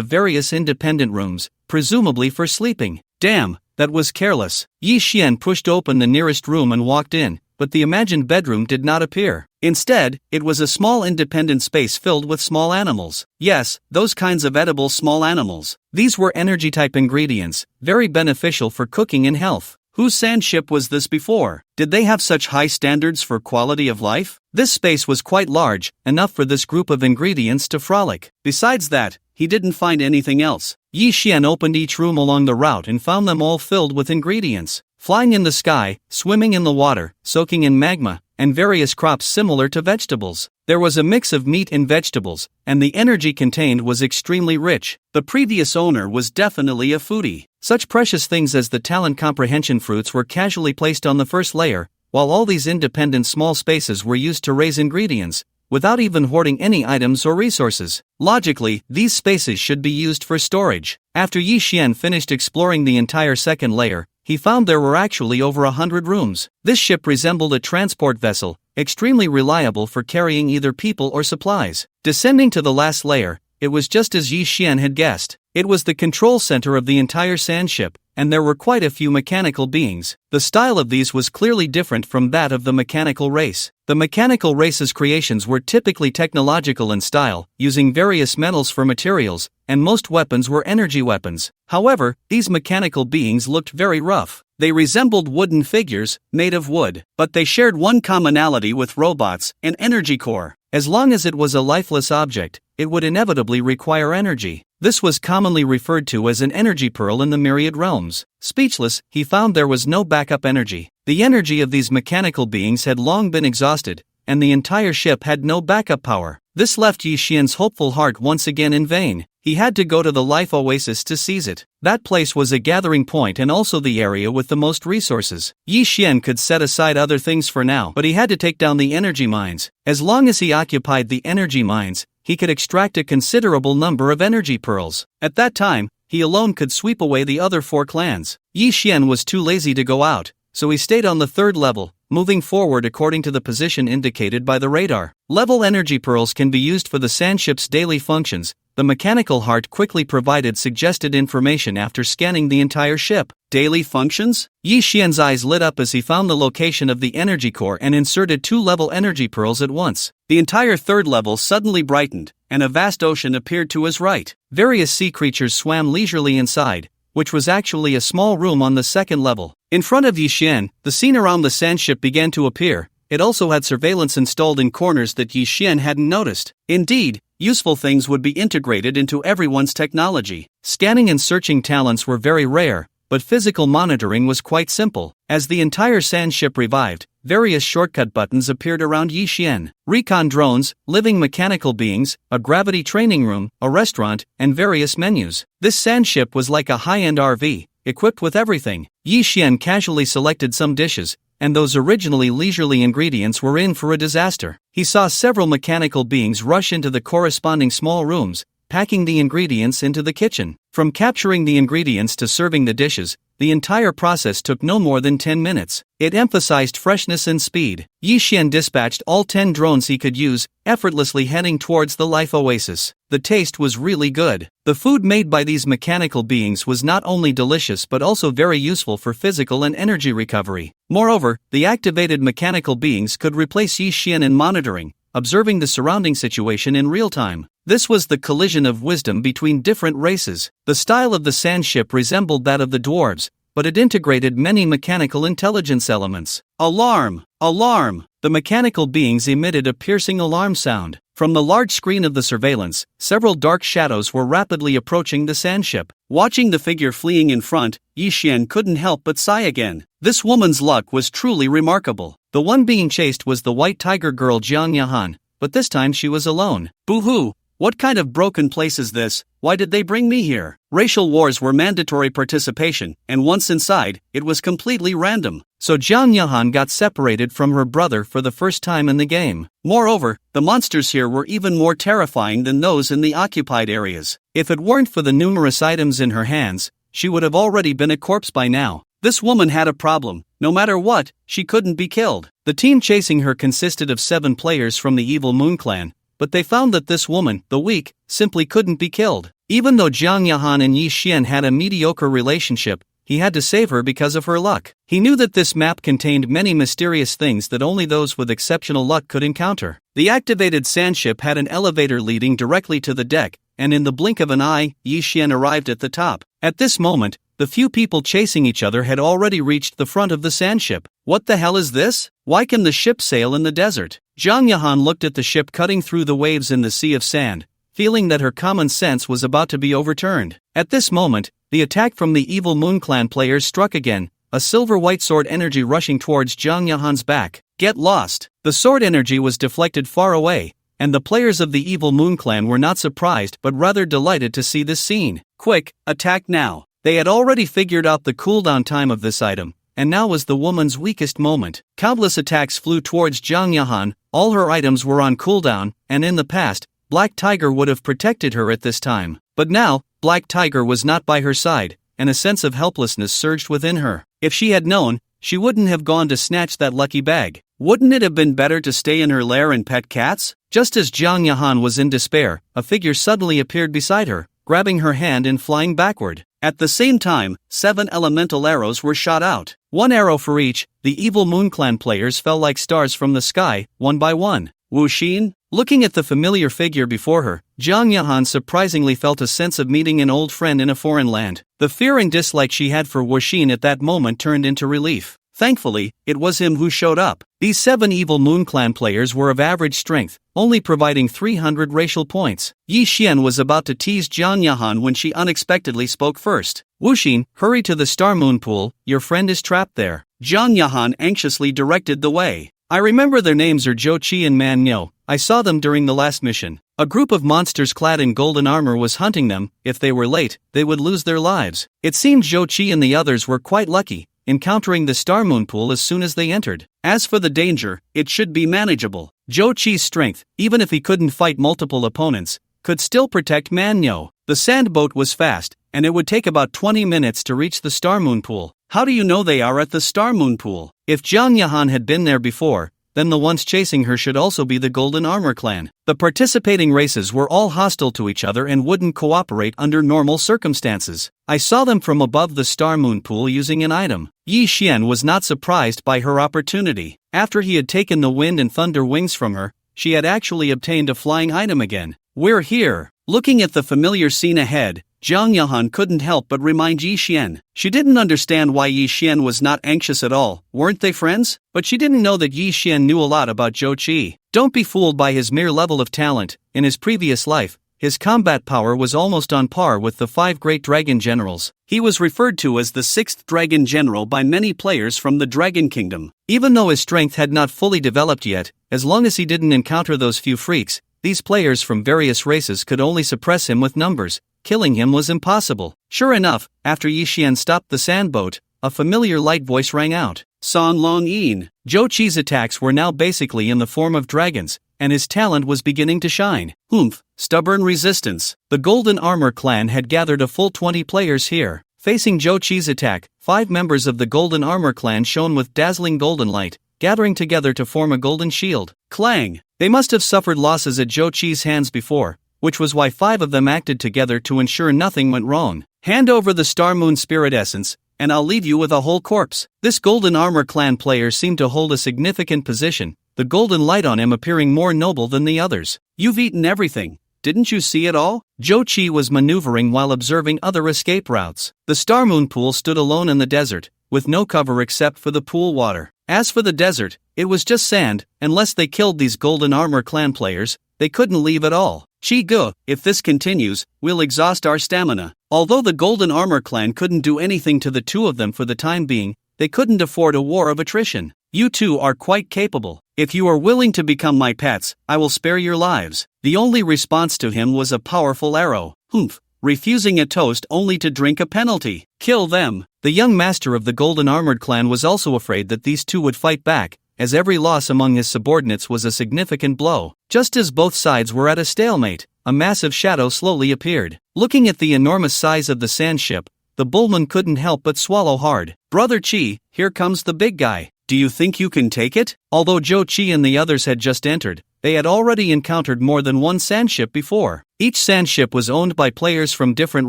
various independent rooms, presumably for sleeping. Damn, that was careless. Yi Xian pushed open the nearest room and walked in. but the imagined bedroom did not appear. Instead, it was a small independent space filled with small animals. Yes, those kinds of edible small animals. These were energy-type ingredients, very beneficial for cooking and health. Whose sand ship was this before? Did they have such high standards for quality of life? This space was quite large, enough for this group of ingredients to frolic. Besides that, he didn't find anything else. Yi Xian opened each room along the route and found them all filled with ingredients. Flying in the sky, swimming in the water, soaking in magma, and various crops similar to vegetables. There was a mix of meat and vegetables, and the energy contained was extremely rich. The previous owner was definitely a foodie. Such precious things as the talent comprehension fruits were casually placed on the first layer, while all these independent small spaces were used to raise ingredients, without even hoarding any items or resources. Logically, these spaces should be used for storage. After Yi Xian finished exploring the entire second layer, he found there were actually over 100 rooms. This ship resembled a transport vessel, extremely reliable for carrying either people or supplies. Descending to the last layer, it was just as Yi Xian had guessed. It was the control center of the entire sand ship, and there were quite a few mechanical beings. The style of these was clearly different from that of the mechanical race. The mechanical race's creations were typically technological in style, using various metals for materials, and most weapons were energy weapons. However, these mechanical beings looked very rough. They resembled wooden figures, made of wood, but they shared one commonality with robots, an energy core. As long as it was a lifeless object, it would inevitably require energy. This was commonly referred to as an energy pearl in the myriad realms. Speechless, he found there was no backup energy. The energy of these mechanical beings had long been exhausted, and the entire ship had no backup power. This left Yi Xian's hopeful heart once again in vain. He had to go to the life oasis to seize it. That place was a gathering point and also the area with the most resources. Yi Xian could set aside other things for now, but he had to take down the energy mines. As long as he occupied the energy mines, he could extract a considerable number of energy pearls. At that time, he alone could sweep away the other 4 clans. Yi Xian was too lazy to go out, so he stayed on the 3rd level, moving forward according to the position indicated by the radar. Level energy pearls can be used for the sand ship's daily functions. The mechanical heart quickly provided suggested information after scanning the entire ship. Daily functions? Yi Xian's eyes lit up as he found the location of the energy core and inserted 2 level energy pearls at once. The entire 3rd level suddenly brightened, and a vast ocean appeared to his right. Various sea creatures swam leisurely inside, which was actually a small room on the 2nd level. In front of Yi Xian, the scene around the sand ship began to appear. It also had surveillance installed in corners that Yi Xian hadn't noticed. Indeed, useful things would be integrated into everyone's technology. Scanning and searching talents were very rare, but physical monitoring was quite simple. As the entire sand ship revived, various shortcut buttons appeared around Yi Xian. Recon drones, living mechanical beings, a gravity training room, a restaurant, and various menus. This sand ship was like a high-end RV, equipped with everything. Yi Xian casually selected some dishes, and those originally leisurely ingredients were in for a disaster. He saw several mechanical beings rush into the corresponding small rooms, packing the ingredients into the kitchen. From capturing the ingredients to serving the dishes, the entire process took no more than 10 minutes. It emphasized freshness and speed. Yi Xian dispatched all 10 drones he could use, effortlessly heading towards the life oasis. The taste was really good. The food made by these mechanical beings was not only delicious but also very useful for physical and energy recovery. Moreover, the activated mechanical beings could replace Yi Xian in monitoring, observing the surrounding situation in real time. This was the collision of wisdom between different races. The style of the sand ship resembled that of the dwarves, but it integrated many mechanical intelligence elements. Alarm! Alarm! The mechanical beings emitted a piercing alarm sound. From the large screen of the surveillance, several dark shadows were rapidly approaching the sand ship. Watching the figure fleeing in front, Yi Xian couldn't help but sigh again. This woman's luck was truly remarkable. The one being chased was the white tiger girl Jiang Yahan, but this time she was alone. Boo-hoo! What kind of broken place is this? Why did they bring me here? Racial wars were mandatory participation, and once inside, it was completely random. So Jiang Yahan got separated from her brother for the first time in the game. Moreover, the monsters here were even more terrifying than those in the occupied areas. If it weren't for the numerous items in her hands, she would have already been a corpse by now. This woman had a problem. No matter what, she couldn't be killed. The team chasing her consisted of 7 players from the evil Moon Clan, but they found that this woman, the weak, simply couldn't be killed. Even though Jiang Yahan and Yi Xian had a mediocre relationship, he had to save her because of her luck. He knew that this map contained many mysterious things that only those with exceptional luck could encounter. The activated sandship had an elevator leading directly to the deck, and in the blink of an eye, Yi Xian arrived at the top. At this moment, the few people chasing each other had already reached the front of the sandship. What the hell is this? Why can the ship sail in the desert? Zhang Yahan looked at the ship cutting through the waves in the sea of sand, feeling that her common sense was about to be overturned. At this moment, the attack from the evil Moon Clan players struck again, a silver-white sword energy rushing towards Zhang Yahan's back. Get lost! The sword energy was deflected far away, and the players of the evil Moon Clan were not surprised but rather delighted to see this scene. Quick, attack now! They had already figured out the cooldown time of this item, and now was the woman's weakest moment. Countless attacks flew towards Zhang Yahan, all her items were on cooldown, and in the past, Black Tiger would have protected her at this time. But now, Black Tiger was not by her side, and a sense of helplessness surged within her. If she had known, she wouldn't have gone to snatch that lucky bag. Wouldn't it have been better to stay in her lair and pet cats? Just as Zhang Yahan was in despair, a figure suddenly appeared beside her, grabbing her hand and flying backward. At the same time, 7 elemental arrows were shot out. 1 arrow for each. The evil Moon Clan players fell like stars from the sky, one by one. Wu Xin? Looking at the familiar figure before her, Zhang Yahan surprisingly felt a sense of meeting an old friend in a foreign land. The fear and dislike she had for Wu Xin at that moment turned into relief. Thankfully, it was him who showed up. These 7 evil Moon Clan players were of average strength, only providing 300 racial points. Yi Xian was about to tease Zhang Yahan when she unexpectedly spoke first. Wu Xin, hurry to the Star Moon Pool, your friend is trapped there. Zhang Yahan anxiously directed the way. I remember their names are Zhou Qi and Manhwa. I saw them during the last mission. A group of monsters clad in golden armor was hunting them. If they were late, they would lose their lives. It seemed Zhou Qi and the others were quite lucky, encountering the Star Moon Pool as soon as they entered. As for the danger, it should be manageable. Zhou Qi's strength, even if he couldn't fight multiple opponents, could still protect Manhwa. The sand boat was fast, and it would take about 20 minutes to reach the Star Moon Pool. How do you know they are at the Star Moon Pool? If Zhang Yahan had been there before, then the ones chasing her should also be the Golden Armor Clan. The participating races were all hostile to each other and wouldn't cooperate under normal circumstances. I saw them from above the Star Moon Pool using an item. Yi Xian was not surprised by her opportunity. After he had taken the wind and thunder wings from her, she had actually obtained a flying item again. We're here. Looking at the familiar scene ahead, Zhang Yahan couldn't help but remind Yi Xian. She didn't understand why Yi Xian was not anxious at all. Weren't they friends? But she didn't know that Yi Xian knew a lot about Zhou Qi. Don't be fooled by his mere level of talent. In his previous life, his combat power was almost on par with the 5 great dragon generals. He was referred to as the 6th dragon general by many players from the Dragon Kingdom. Even though his strength had not fully developed yet, as long as he didn't encounter those few freaks, these players from various races could only suppress him with numbers. Killing him was impossible. Sure enough, after Yi Xian stopped the sand boat, a familiar light voice rang out. San Long Yin. Zhou Qi's attacks were now basically in the form of dragons, and his talent was beginning to shine. Humph, stubborn resistance. The Golden Armor Clan had gathered a full 20 players here. Facing Zhou Qi's attack, 5 members of the Golden Armor Clan shone with dazzling golden light, gathering together to form a golden shield. Clang! They must have suffered losses at Zhou Qi's hands before, which was why 5 of them acted together to ensure nothing went wrong. Hand over the Star Moon Spirit Essence, and I'll leave you with a whole corpse. This Golden Armor Clan player seemed to hold a significant position, the golden light on him appearing more noble than the others. You've eaten everything. Didn't you see it all? Zhou Qi was maneuvering while observing other escape routes. The Star Moon Pool stood alone in the desert, with no cover except for the pool water. As for the desert, it was just sand. Unless they killed these Golden Armor Clan players, they couldn't leave at all. Chi Ge, if this continues, we'll exhaust our stamina. Although the Golden Armor Clan couldn't do anything to the 2 of them for the time being, they couldn't afford a war of attrition. You 2 are quite capable. If you are willing to become my pets, I will spare your lives. The only response to him was a powerful arrow. Humph, refusing a toast only to drink a penalty. Kill them. The young master of the Golden Armored Clan was also afraid that these 2 would fight back, as every loss among his subordinates was a significant blow. Just as both sides were at a stalemate, a massive shadow slowly appeared. Looking at the enormous size of the sand ship, the bullman couldn't help but swallow hard. Brother Qi, here comes the big guy. Do you think you can take it? Although Zhou Qi and the others had just entered, they had already encountered more than one sandship before. Each sandship was owned by players from different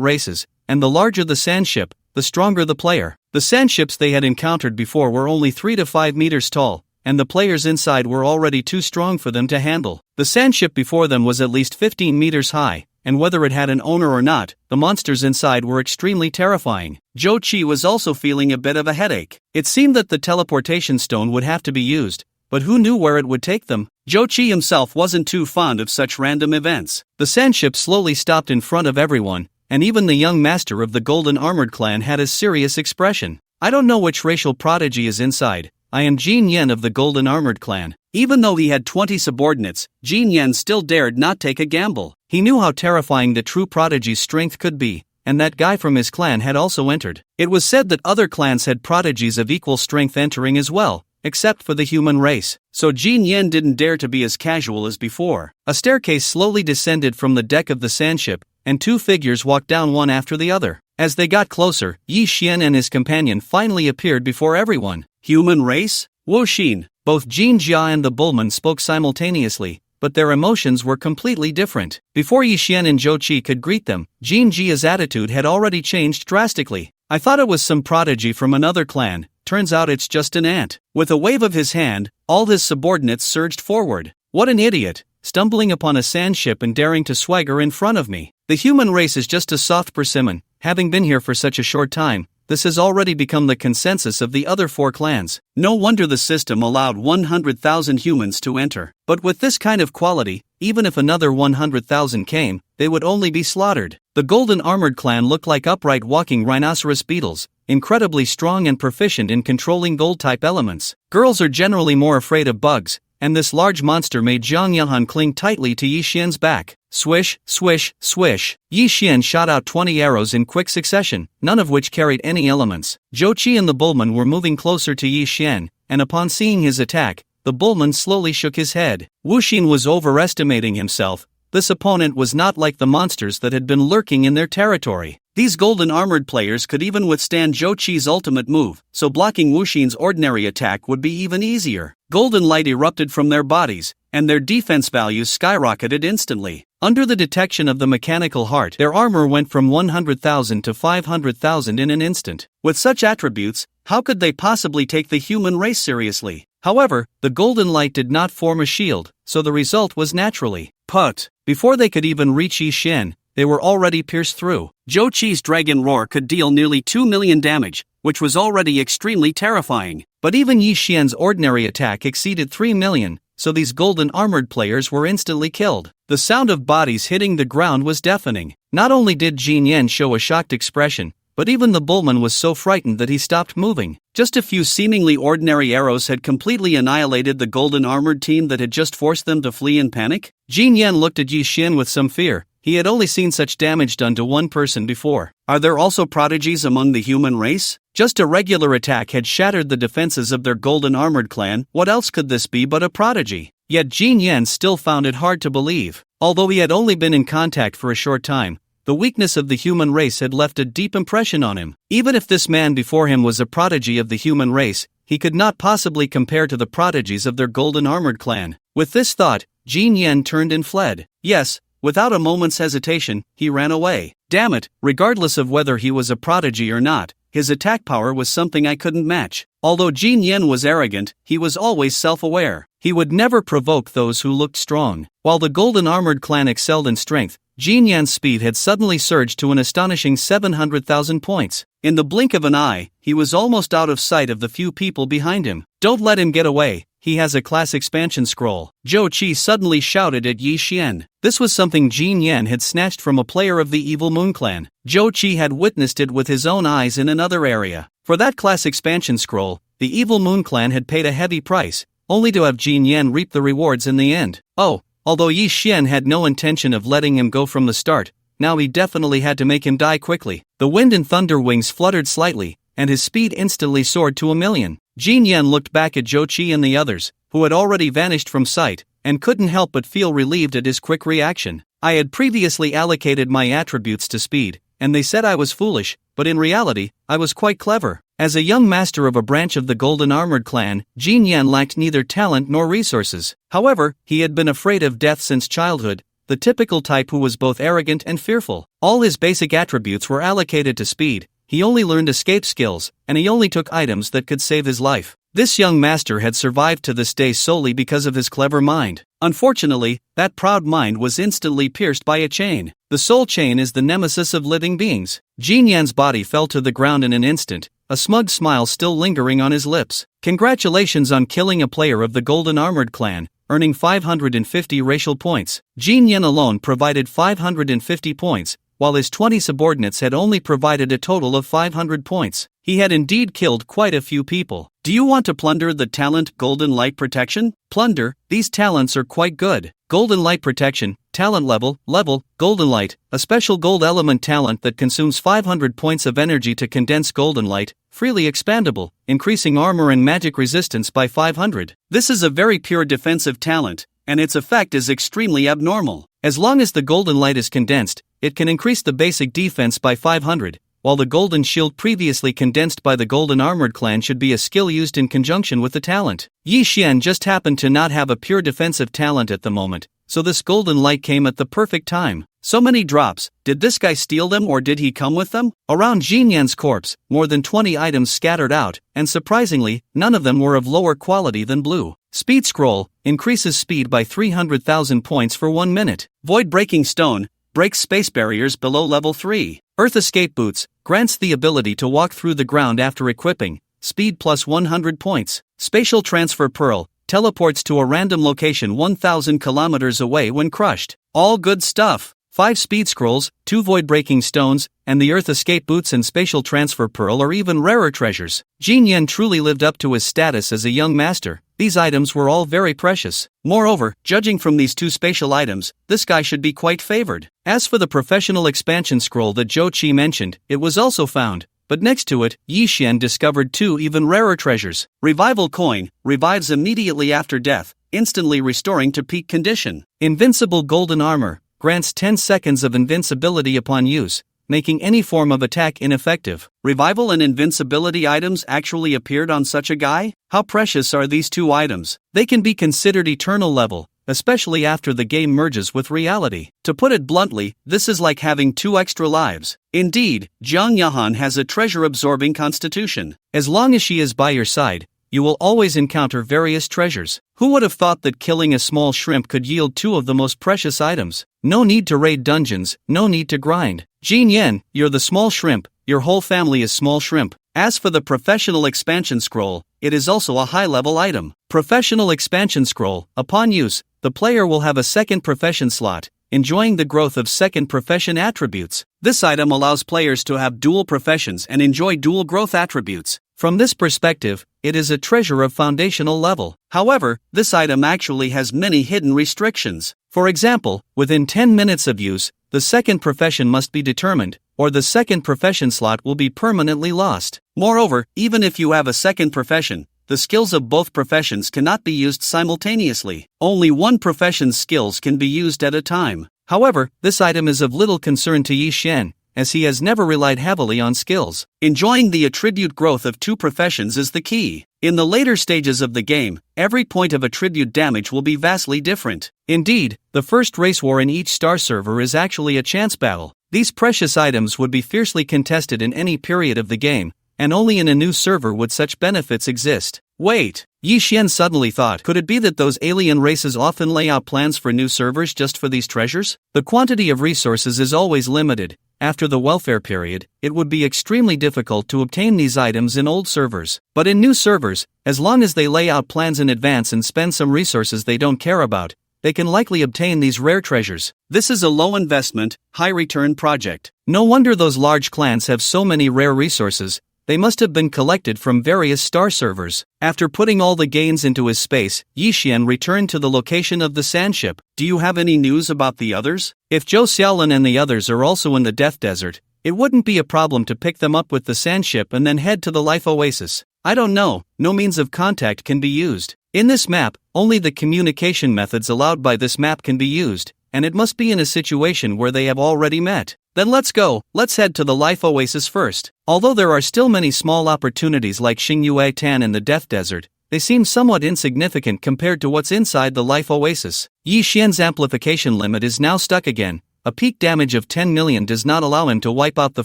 races, and the larger the sandship, the stronger the player. The sandships they had encountered before were only 3 to 5 meters tall, and the players inside were already too strong for them to handle. The sandship before them was at least 15 meters high, and whether it had an owner or not, the monsters inside were extremely terrifying. Zhou Qi was also feeling a bit of a headache. It seemed that the teleportation stone would have to be used, but who knew where it would take them? Zhou Qi himself wasn't too fond of such random events. The sandship slowly stopped in front of everyone, and even the young master of the Golden Armored Clan had a serious expression. I don't know which racial prodigy is inside. I am Jin Yen of the Golden Armored Clan. Even though he had 20 subordinates, Jin Yen still dared not take a gamble. He knew how terrifying the true prodigy's strength could be, and that guy from his clan had also entered. It was said that other clans had prodigies of equal strength entering as well, except for the human race, so Jin Yen didn't dare to be as casual as before. A staircase slowly descended from the deck of the sandship, and 2 figures walked down one after the other. As they got closer, Yi Xian and his companion finally appeared before everyone. Human race? Wu Xin. Both Jin Jia and the Bullman spoke simultaneously, but their emotions were completely different. Before Yi Xian and Zhou Qi could greet them, Jin Jia's attitude had already changed drastically. I thought it was some prodigy from another clan, turns out it's just an ant. With a wave of his hand, all his subordinates surged forward. What an idiot, stumbling upon a sandship and daring to swagger in front of me. The human race is just a soft persimmon. Having been here for such a short time, this has already become the consensus of the other 4 clans. No wonder the system allowed 100,000 humans to enter. But with this kind of quality, even if another 100,000 came, they would only be slaughtered. The Golden Armored Clan looked like upright walking rhinoceros beetles, incredibly strong and proficient in controlling gold-type elements. Girls are generally more afraid of bugs, and this large monster made Zhang Yahan cling tightly to Yi Xian's back. Swish, swish, swish. Yi Xian shot out 20 arrows in quick succession, none of which carried any elements. Zhou Qi and the Bullman were moving closer to Yi Xian, and upon seeing his attack, the Bullman slowly shook his head. Wu Xin was overestimating himself. This opponent was not like the monsters that had been lurking in their territory. These golden armored players could even withstand Zhou Qi's ultimate move, so blocking Wu Xin's ordinary attack would be even easier. Golden light erupted from their bodies, and their defense values skyrocketed instantly. Under the detection of the mechanical heart, their armor went from 100,000 to 500,000 in an instant. With such attributes, how could they possibly take the human race seriously? However, the golden light did not form a shield, so the result was naturally put. Before they could even reach Yi Xian, they were already pierced through. Zhou Qi's dragon roar could deal nearly 2 million damage, which was already extremely terrifying. But even Yi Xian's ordinary attack exceeded 3 million, so these golden armored players were instantly killed. The sound of bodies hitting the ground was deafening. Not only did Jin Yen show a shocked expression, but even the Bullman was so frightened that he stopped moving. Just a few seemingly ordinary arrows had completely annihilated the golden armored team that had just forced them to flee in panic. Jin Yen looked at Yi Xian with some fear. He had only seen such damage done to one person before. Are there also prodigies among the human race? Just a regular attack had shattered the defenses of their golden armored clan. What else could this be but a prodigy? Yet Jin Yen still found it hard to believe. Although he had only been in contact for a short time, the weakness of the human race had left a deep impression on him. Even if this man before him was a prodigy of the human race, he could not possibly compare to the prodigies of their golden armored clan. With this thought, Jin Yen turned and fled. Yes, without a moment's hesitation, he ran away. Damn it, regardless of whether he was a prodigy or not, his attack power was something I couldn't match. Although Jin Yen was arrogant, he was always self-aware. He would never provoke those who looked strong. While the golden armored clan excelled in strength, Jin Yan's speed had suddenly surged to an astonishing 700,000 points. In the blink of an eye, he was almost out of sight of the few people behind him. Don't let him get away, he has a class expansion scroll. Zhou Qi suddenly shouted at Yi Xian. This was something Jin Yan had snatched from a player of the Evil Moon clan. Zhou Qi had witnessed it with his own eyes in another area. For that class expansion scroll, the Evil Moon clan had paid a heavy price, only to have Jin Yan reap the rewards in the end. Oh, although Yi Xian had no intention of letting him go from the start, now he definitely had to make him die quickly. The wind and thunder wings fluttered slightly, and his speed instantly soared to 1,000,000. Jin Yan looked back at Zhou Qi and the others, who had already vanished from sight, and couldn't help but feel relieved at his quick reaction. I had previously allocated my attributes to speed, and they said I was foolish, but in reality, I was quite clever. As a young master of a branch of the Golden Armored clan, Jin Yan lacked neither talent nor resources. However, he had been afraid of death since childhood, the typical type who was both arrogant and fearful. All his basic attributes were allocated to speed. he only learned escape skills, and he only took items that could save his life. This young master had survived to this day solely because of his clever mind. Unfortunately, that proud mind was instantly pierced by a chain. The soul chain is the nemesis of living beings. Jin Yan's body fell to the ground in an instant, a smug smile still lingering on his lips. Congratulations on killing a player of the Golden Armored clan, earning 550 racial points. Jin Yan alone provided 550 points, while his 20 subordinates had only provided a total of 500 points. He had indeed killed quite a few people. Do you want to plunder the talent Golden Light Protection? Plunder, these talents are quite good. Golden Light Protection, talent level, Golden Light, a special gold element talent that consumes 500 points of energy to condense golden light, freely expandable, increasing armor and magic resistance by 500. This is a very pure defensive talent, and its effect is extremely abnormal. As long as the golden light is condensed, it can increase the basic defense by 500, while the golden shield previously condensed by the Golden Armored clan should be a skill used in conjunction with the talent. Yi Xian just happened to not have a pure defensive talent at the moment, so this golden light came at the perfect time. So many drops, did this guy steal them or did he come with them? Around Jin Yan's corpse, more than 20 items scattered out, and surprisingly, none of them were of lower quality than blue. Speed Scroll, increases speed by 300,000 points for 1 minute. Void Breaking Stone, breaks space barriers below level 3. Earth Escape Boots, grants the ability to walk through the ground after equipping, speed plus 100 points. Spatial Transfer Pearl, teleports to a random location 1,000 kilometers away when crushed. All good stuff. 5 Speed Scrolls, 2 Void Breaking Stones, and the Earth Escape Boots and Spatial Transfer Pearl are even rarer treasures. Jin Yan truly lived up to his status as a young master. These items were all very precious. Moreover, judging from these 2 spatial items, this guy should be quite favored. As for the Professional Expansion Scroll that Zhou Qi mentioned, it was also found, but next to it, Yi Xian discovered 2 even rarer treasures. Revival Coin, revives immediately after death, instantly restoring to peak condition. Invincible Golden Armor, grants 10 seconds of invincibility upon use, making any form of attack ineffective. Revival and invincibility items actually appeared on such a guy? How precious are these 2 items? They can be considered eternal level, especially after the game merges with reality. To put it bluntly, this is like having 2 extra lives. Indeed, Jiang Yahan has a treasure-absorbing constitution. As long as she is by your side, you will always encounter various treasures. Who would have thought that killing a small shrimp could yield 2 of the most precious items? No need to raid dungeons, no need to grind. Jin Yan, you're the small shrimp, your whole family is small shrimp. As for the Professional Expansion Scroll, it is also a high-level item. Professional Expansion Scroll, upon use, the player will have a second profession slot, enjoying the growth of second profession attributes. This item allows players to have dual professions and enjoy dual growth attributes. From this perspective, it is a treasure of foundational level. However, this item actually has many hidden restrictions. For example, within 10 minutes of use, the second profession must be determined, or the second profession slot will be permanently lost. Moreover, even if you have a second profession, the skills of both professions cannot be used simultaneously. Only one profession's skills can be used at a time. However, this item is of little concern to Yi Xian, as he has never relied heavily on skills. Enjoying the attribute growth of 2 professions is the key. In the later stages of the game, every point of attribute damage will be vastly different. Indeed, the first race war in each star server is actually a chance battle. These precious items would be fiercely contested in any period of the game, and only in a new server would such benefits exist. Wait, Yi Xian suddenly thought, could it be that those alien races often lay out plans for new servers just for these treasures? The quantity of resources is always limited. After the welfare period, it would be extremely difficult to obtain these items in old servers. But in new servers, as long as they lay out plans in advance and spend some resources they don't care about, they can likely obtain these rare treasures. This is a low investment, high return project. No wonder those large clans have so many rare resources. They must have been collected from various star servers. After putting all the gains into his space, Yi Xian returned to the location of the sand ship. Do you have any news about the others? If Zhou Xiaolin and the others are also in the Death Desert, it wouldn't be a problem to pick them up with the sand ship and then head to the Life Oasis. I don't know, no means of contact can be used. In this map, only the communication methods allowed by this map can be used, and it must be in a situation where they have already met. Then let's go, let's head to the Life Oasis first. Although there are still many small opportunities like Xingyue Tan in the Death Desert, they seem somewhat insignificant compared to what's inside the Life Oasis. Yi Xian's amplification limit is now stuck again, a peak damage of 10 million does not allow him to wipe out the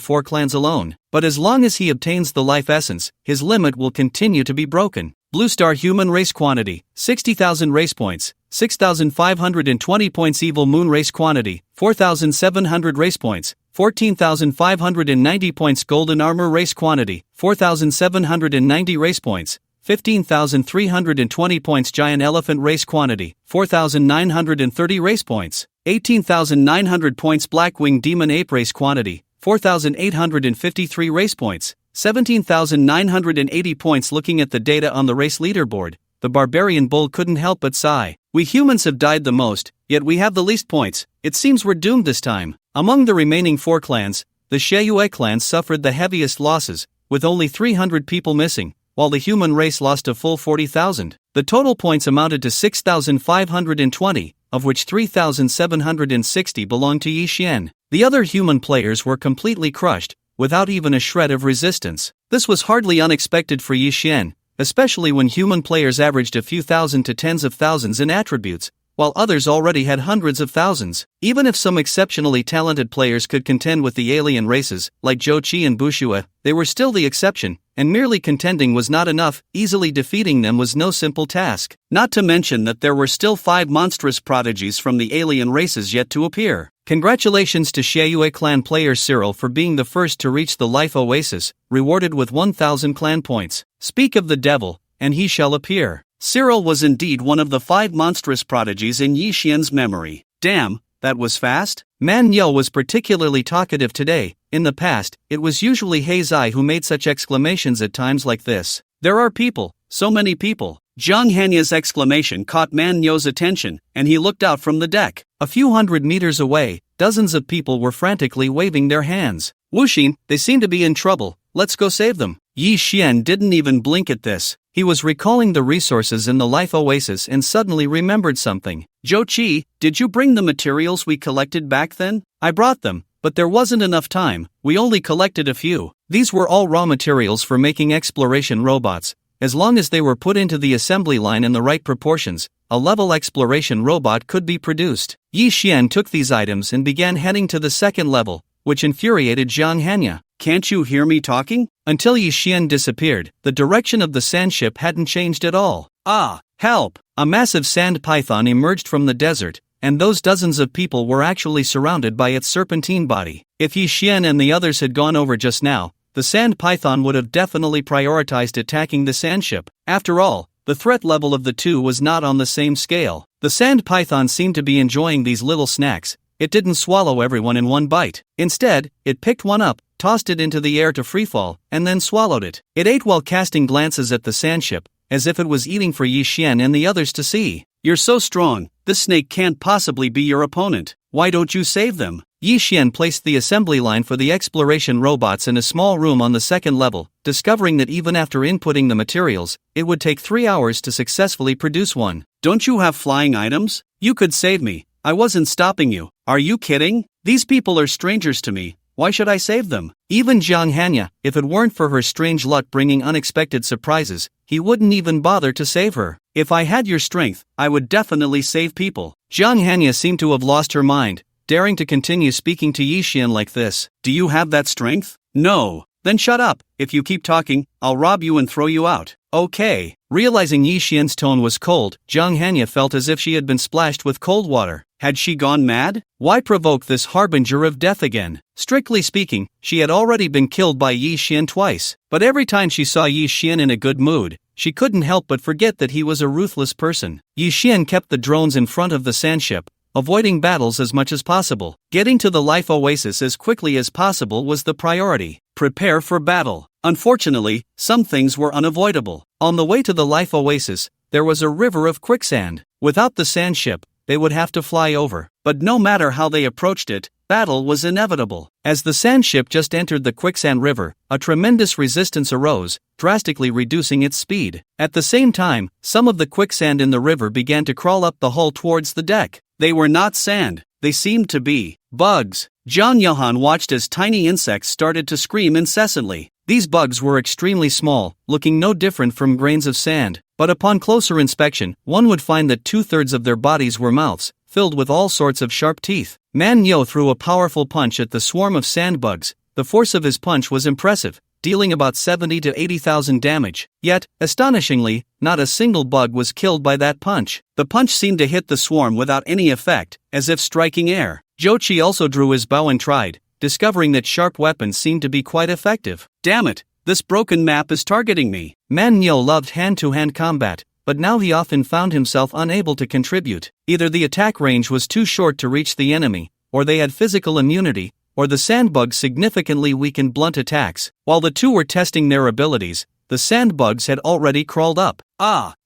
4 clans alone, but as long as he obtains the life essence, his limit will continue to be broken. Blue Star Human Race Quantity, 60,000 race points, 6,520 points. Evil Moon Race Quantity, 4,700 race points, 14,590 points. Golden Armor Race Quantity, 4,790 race points, 15,320 points. Giant Elephant Race Quantity, 4,930 race points, 18,900 points. Blackwing Demon Ape Race Quantity, 4,853 race points, 17,980 points. Looking at the data on the race leaderboard, the Barbarian Bull couldn't help but sigh. We humans have died the most, yet we have the least points. It seems we're doomed this time. Among the remaining 4 clans, the Sheyue clan suffered the heaviest losses, with only 300 people missing, while the human race lost a full 40,000. The total points amounted to 6,520, of which 3,760 belonged to Yixuan. The other human players were completely crushed, without even a shred of resistance. This was hardly unexpected for Yixuan, especially when human players averaged a few thousand to tens of thousands in attributes, while others already had hundreds of thousands. Even if some exceptionally talented players could contend with the alien races, like Zhou Qi and Bushua, they were still the exception, and merely contending was not enough. Easily defeating them was no simple task. Not to mention that there were still 5 monstrous prodigies from the alien races yet to appear. Congratulations to Sheyue clan player Cyril for being the first to reach the life oasis, rewarded with 1,000 clan points. Speak of the devil, and he shall appear. Cyril was indeed one of the 5 monstrous prodigies in Yixuan's memory. Damn, that was fast. Manhwa was particularly talkative today. In the past, it was usually Heizai who made such exclamations at times like this. There are people, so many people. Zhang Hanya's exclamation caught Manhwa's attention, and he looked out from the deck. A few hundred meters away, dozens of people were frantically waving their hands. Wuxin, they seem to be in trouble, let's go save them. Yixuan didn't even blink at this. He was recalling the resources in the life oasis and suddenly remembered something. Zhou Qi, did you bring the materials we collected back then? I brought them, but there wasn't enough time, we only collected a few. These were all raw materials for making exploration robots. As long as they were put into the assembly line in the right proportions, a level exploration robot could be produced. Yixuan took these items and began heading to the 2nd level, which infuriated Zhang Hanya. Can't you hear me talking? Until Yixuan disappeared, the direction of the sand ship hadn't changed at all. Ah, help! A massive sand python emerged from the desert, and those dozens of people were actually surrounded by its serpentine body. If Yixuan and the others had gone over just now, the sand python would have definitely prioritized attacking the sand ship. After all, the threat level of the two was not on the same scale. The sand python seemed to be enjoying these little snacks. It didn't swallow everyone in one bite. Instead, it picked one up, tossed it into the air to freefall, and then swallowed it. It ate while casting glances at the sand ship, as if it was eating for Yixuan and the others to see. You're so strong, this snake can't possibly be your opponent. Why don't you save them? Yixuan placed the assembly line for the exploration robots in a small room on the 2nd level, discovering that even after inputting the materials, it would take 3 hours to successfully produce one. Don't you have flying items? You could save me. I wasn't stopping you. Are you kidding? These people are strangers to me. Why should I save them? Even Zhang Hanya, if it weren't for her strange luck bringing unexpected surprises, he wouldn't even bother to save her. If I had your strength, I would definitely save people. Zhang Hanya seemed to have lost her mind, daring to continue speaking to Yixuan like this. Do you have that strength? No. Then shut up. If you keep talking, I'll rob you and throw you out. Okay. Realizing Yixuan's tone was cold, Zhang Hanya felt as if she had been splashed with cold water. Had she gone mad? Why provoke this harbinger of death again? Strictly speaking, she had already been killed by Yixuan twice. But every time she saw Yixuan in a good mood, she couldn't help but forget that he was a ruthless person. Yixuan kept the drones in front of the sand ship, avoiding battles as much as possible. Getting to the life oasis as quickly as possible was the priority. Prepare for battle. Unfortunately, some things were unavoidable. On the way to the life oasis, there was a river of quicksand. Without the sand ship, they would have to fly over. But no matter how they approached it, battle was inevitable. As the sand ship just entered the quicksand river, a tremendous resistance arose, drastically reducing its speed. At the same time, some of the quicksand in the river began to crawl up the hull towards the deck. They were not sand, they seemed to be bugs. Zhang Yohan watched as tiny insects started to scream incessantly. These bugs were extremely small, looking no different from grains of sand. But upon closer inspection, one would find that 2/3 of their bodies were mouths, filled with all sorts of sharp teeth. Manhwa threw a powerful punch at the swarm of sandbugs. The force of his punch was impressive, dealing about 70 to 80,000 damage. Yet, astonishingly, not a single bug was killed by that punch. The punch seemed to hit the swarm without any effect, as if striking air. Jochi also drew his bow and tried, discovering that sharp weapons seemed to be quite effective. Damn it, this broken map is targeting me. Manhwa loved hand-to-hand combat, but now he often found himself unable to contribute. Either the attack range was too short to reach the enemy, or they had physical immunity, or the sandbugs significantly weakened blunt attacks. While the two were testing their abilities, the sandbugs had already crawled up.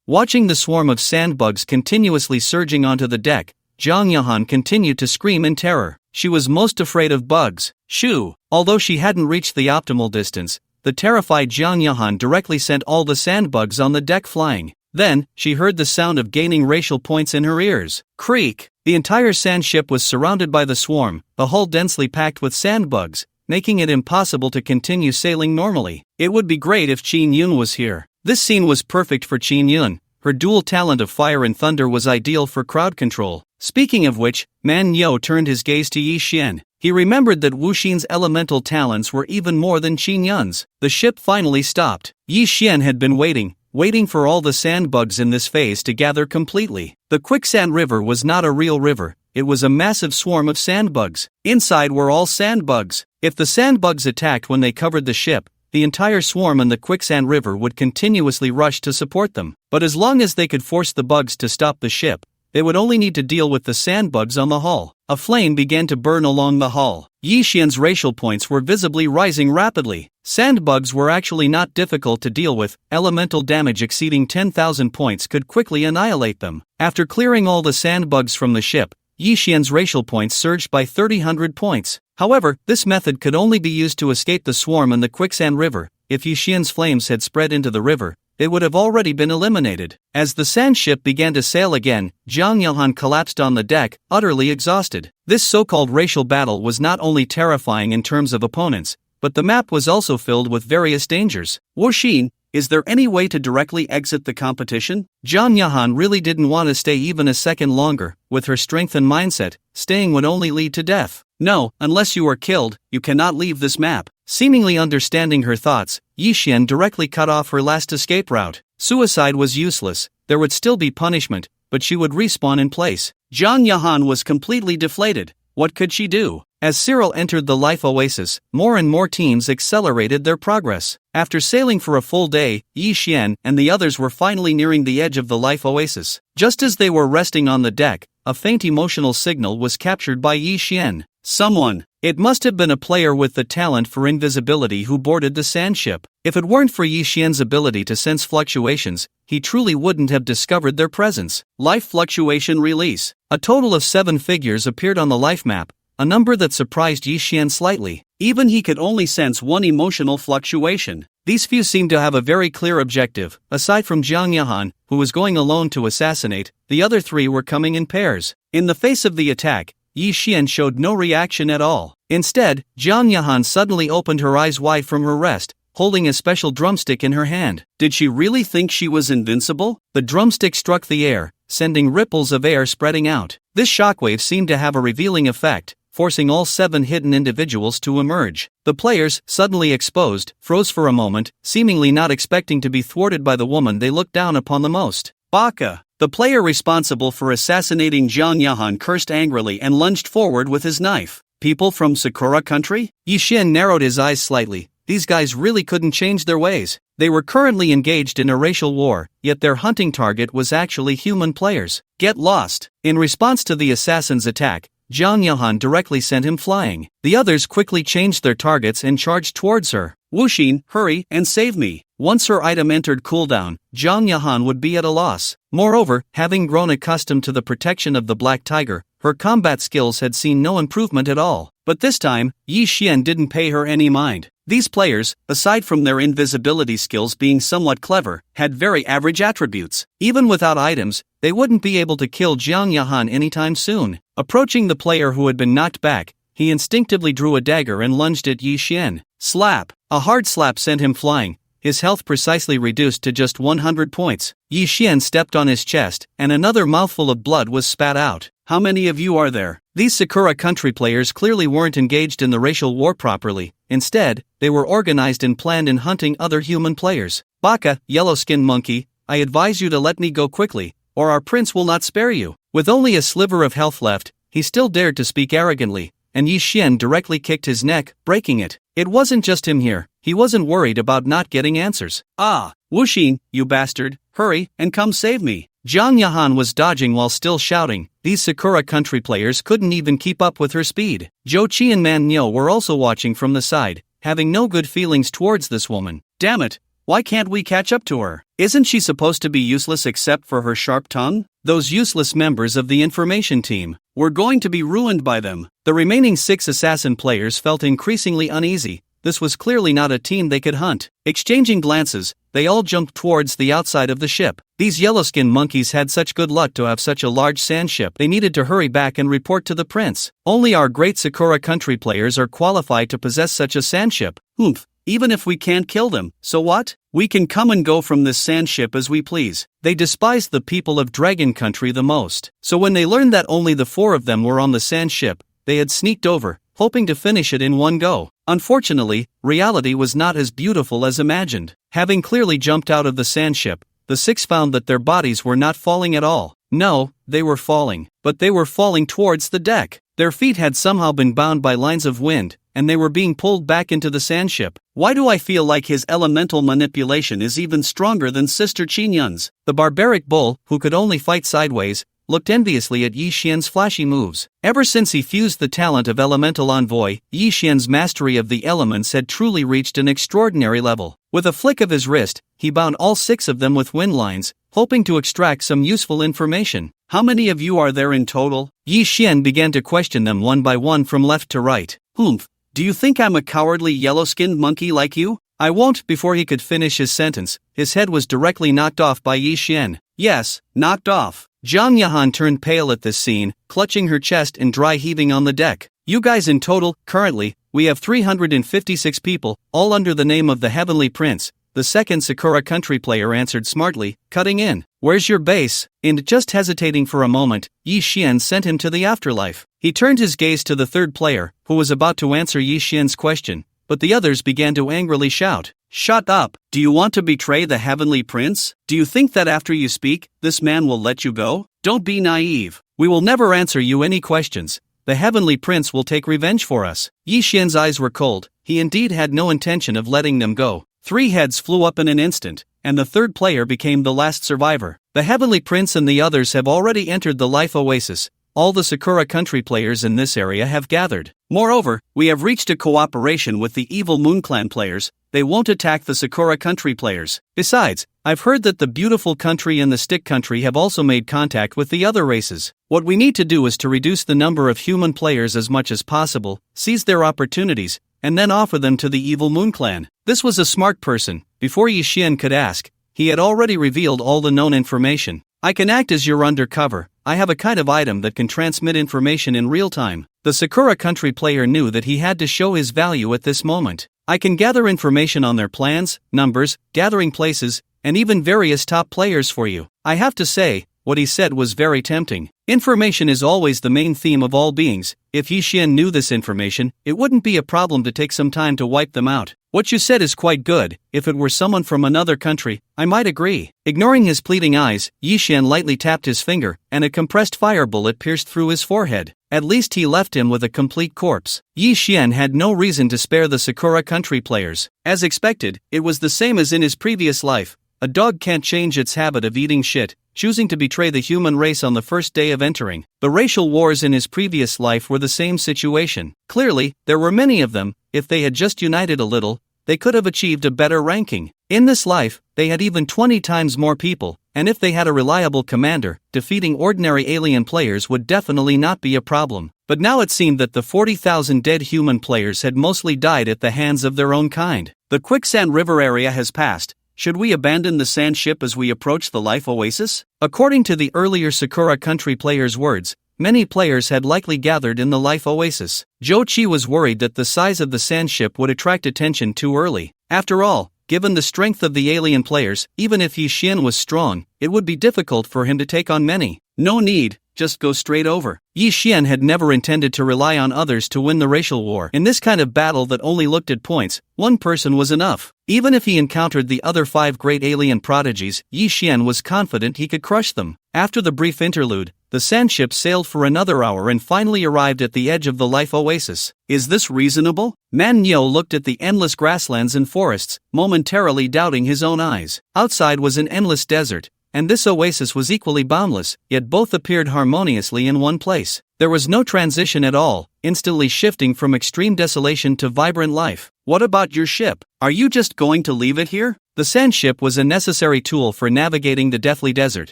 Watching the swarm of sandbugs continuously surging onto the deck, Jang Yahan continued to scream in terror. She was most afraid of bugs. Shoo! Although she hadn't reached the optimal distance, the terrified Jang Yahan directly sent all the sandbugs on the deck flying. Then, she heard the sound of gaining racial points in her ears. Creak! The entire sand ship was surrounded by the swarm, the hull densely packed with sandbugs, making it impossible to continue sailing normally. It would be great if Qin Yun was here. This scene was perfect for Qin Yun. Her dual talent of fire and thunder was ideal for crowd control. Speaking of which, Manhwa turned his gaze to Yi Xian. He remembered that Wu Xin's elemental talents were even more than Qin Yun's. The ship finally stopped. Yi Xian had been waiting for all the sandbugs in this phase to gather completely. The quicksand river was not a real river, it was a massive swarm of sandbugs. Inside were all sandbugs. If the sandbugs attacked when they covered the ship, the entire swarm and the quicksand river would continuously rush to support them. But as long as they could force the bugs to stop the ship, they would only need to deal with the sandbugs on the hull. A flame began to burn along the hull. Yi Xian's racial points were visibly rising rapidly. Sandbugs were actually not difficult to deal with, elemental damage exceeding 10,000 points could quickly annihilate them. After clearing all the sandbugs from the ship, Yi Xian's racial points surged by 3,000 points. However, this method could only be used to escape the swarm and the quicksand river. If Yi Xian's flames had spread into the river, they would have already been eliminated. As the sand ship began to sail again, Jang Yahan collapsed on the deck, utterly exhausted. This so-called racial battle was not only terrifying in terms of opponents, but the map was also filled with various dangers. Wu Xin, is there any way to directly exit the competition? Jang Yahan really didn't want to stay even a second longer. With her strength and mindset, staying would only lead to death. No, unless you are killed, you cannot leave this map. Seemingly understanding her thoughts, Yi Xian directly cut off her last escape route. Suicide was useless, there would still be punishment, but she would respawn in place. Jang Yahan was completely deflated. What could she do? As Cyril entered the life oasis, more and more teams accelerated their progress. After sailing for a full day, Yi Xian and the others were finally nearing the edge of the life oasis. Just as they were resting on the deck, a faint emotional signal was captured by Yi Xian. Someone. It must have been a player with the talent for invisibility who boarded the sand ship. If it weren't for Yi Xian's ability to sense fluctuations, he truly wouldn't have discovered their presence. Life fluctuation release. A total of 7 figures appeared on the life map, a number that surprised Yi Xian slightly. Even he could only sense one emotional fluctuation. These few seemed to have a very clear objective. Aside from Jang Yahan, who was going alone to assassinate, the other 3 were coming in pairs. In the face of the attack, Yi Xian showed no reaction at all. Instead, Jang Yahan suddenly opened her eyes wide from her rest, holding a special drumstick in her hand. Did she really think she was invincible? The drumstick struck the air, sending ripples of air spreading out. This shockwave seemed to have a revealing effect, forcing all 7 hidden individuals to emerge. The players, suddenly exposed, froze for a moment, seemingly not expecting to be thwarted by the woman they looked down upon the most. Baka! The player responsible for assassinating Jang Yahan cursed angrily and lunged forward with his knife. People from Sakura country? Yi Xian narrowed his eyes slightly. These guys really couldn't change their ways. They were currently engaged in a racial war, yet their hunting target was actually human players. Get lost! In response to the assassin's attack, Jang Yahan directly sent him flying. The others quickly changed their targets and charged towards her. Wu Xin, hurry and save me. Once her item entered cooldown, Jang Yahan would be at a loss. Moreover, having grown accustomed to the protection of the Black Tiger, her combat skills had seen no improvement at all. But this time, Yi Xian didn't pay her any mind. These players, aside from their invisibility skills being somewhat clever, had very average attributes. Even without items, they wouldn't be able to kill Jang Yahan anytime soon. Approaching the player who had been knocked back, he instinctively drew a dagger and lunged at Yi Xian. Slap! A hard slap sent him flying, his health precisely reduced to just 100 points. Yi Xian stepped on his chest, and another mouthful of blood was spat out. How many of you are there? These Sakura country players clearly weren't engaged in the racial war properly. Instead, they were organized and planned in hunting other human players. Baka, yellow-skinned monkey, I advise you to let me go quickly, or our prince will not spare you. With only a sliver of health left, he still dared to speak arrogantly, and Yi Xian directly kicked his neck, breaking it. It wasn't just him here. He wasn't worried about not getting answers. Ah, Wuxin, you bastard, hurry, and come save me. Jiang Yahan was dodging while still shouting. These Sakura country players couldn't even keep up with her speed. Zhou Qi and Man Niu were also watching from the side, having no good feelings towards this woman. Damn it, why can't we catch up to her? Isn't she supposed to be useless except for her sharp tongue? Those useless members of the information team were going to be ruined by them. The remaining 6 assassin players felt increasingly uneasy. This was clearly not a team they could hunt. Exchanging glances, they all jumped towards the outside of the ship. These yellow-skinned monkeys had such good luck to have such a large sand ship. They needed to hurry back and report to the prince. Only our great Sakura country players are qualified to possess such a sand ship. Oomph. Even if we can't kill them, so what? We can come and go from this sand ship as we please. They despised the people of Dragon Country the most. So when they learned that only the 4 of them were on the sand ship, they had sneaked over, hoping to finish it in one go. Unfortunately, reality was not as beautiful as imagined. Having clearly jumped out of the sand ship, the 6 found that their bodies were not falling at all. No, they were falling, but they were falling towards the deck. Their feet had somehow been bound by lines of wind, and they were being pulled back into the sand ship. Why do I feel like his elemental manipulation is even stronger than Sister Qinyan's? The barbaric bull, who could only fight sideways, looked enviously at Yi Xian's flashy moves. Ever since he fused the talent of Elemental Envoy, Yi Xian's mastery of the elements had truly reached an extraordinary level. With a flick of his wrist, he bound all 6 of them with wind lines, hoping to extract some useful information. How many of you are there in total? Yi Xian began to question them one by one from left to right. Humph, do you think I'm a cowardly yellow-skinned monkey like you? I won't. Before he could finish his sentence, his head was directly knocked off by Yi Xian. Yes, knocked off. Jiang Yahan turned pale at this scene, clutching her chest and dry heaving on the deck. You guys in total, currently, we have 356 people, all under the name of the Heavenly Prince. The second Sakura country player answered smartly, cutting in. Where's your base? And just hesitating for a moment, Yi Xian sent him to the afterlife. He turned his gaze to the third player, who was about to answer Yi Xian's question, but the others began to angrily shout. Shut up! Do you want to betray the Heavenly Prince? Do you think that after you speak, this man will let you go? Don't be naive. We will never answer you any questions. The Heavenly Prince will take revenge for us. Yi Xian's eyes were cold. He indeed had no intention of letting them go. 3 heads flew up in an instant, and the third player became the last survivor. The Heavenly Prince and the others have already entered the life oasis. All the Sakura country players in this area have gathered. Moreover, we have reached a cooperation with the evil Moon Clan players. They won't attack the Sakura country players. Besides, I've heard that the beautiful country and the stick country have also made contact with the other races. What we need to do is to reduce the number of human players as much as possible, seize their opportunities, and then offer them to the evil Moon Clan. This was a smart person. Before Yi Xian could ask, he had already revealed all the known information. I can act as your undercover. I have a kind of item that can transmit information in real time. The Sakura country player knew that he had to show his value at this moment. I can gather information on their plans, numbers, gathering places, and even various top players for you. I have to say, what he said was very tempting. Information is always the main theme of all beings. If Yi Xian knew this information, it wouldn't be a problem to take some time to wipe them out. What you said is quite good. If it were someone from another country, I might agree. Ignoring his pleading eyes, Yi Xian lightly tapped his finger, and a compressed fire bullet pierced through his forehead. At least he left him with a complete corpse. Yi Xian had no reason to spare the Sakura country players. As expected, it was the same as in his previous life. A dog can't change its habit of eating shit, choosing to betray the human race on the first day of entering. The racial wars in his previous life were the same situation. Clearly, there were many of them. If they had just united a little, they could have achieved a better ranking. In this life, they had even 20 times more people, and if they had a reliable commander, defeating ordinary alien players would definitely not be a problem. But now it seemed that the 40,000 dead human players had mostly died at the hands of their own kind. The quicksand river area has passed. Should we abandon the sand ship as we approach the life oasis? According to the earlier Sakura country players' words, many players had likely gathered in the life oasis. Zhou Qi was worried that the size of the sand ship would attract attention too early. After all, given the strength of the alien players, even if Yi Xian was strong, it would be difficult for him to take on many. No need, just go straight over. Yi Xian had never intended to rely on others to win the racial war. In this kind of battle that only looked at points, one person was enough. Even if he encountered the other 5 great alien prodigies, Yi Xian was confident he could crush them. After the brief interlude, the sandship sailed for another hour and finally arrived at the edge of the life oasis. Is this reasonable? Manhwa looked at the endless grasslands and forests, momentarily doubting his own eyes. Outside was an endless desert, and this oasis was equally boundless, yet both appeared harmoniously in one place. There was no transition at all, instantly shifting from extreme desolation to vibrant life. What about your ship? Are you just going to leave it here? The sandship was a necessary tool for navigating the deathly desert,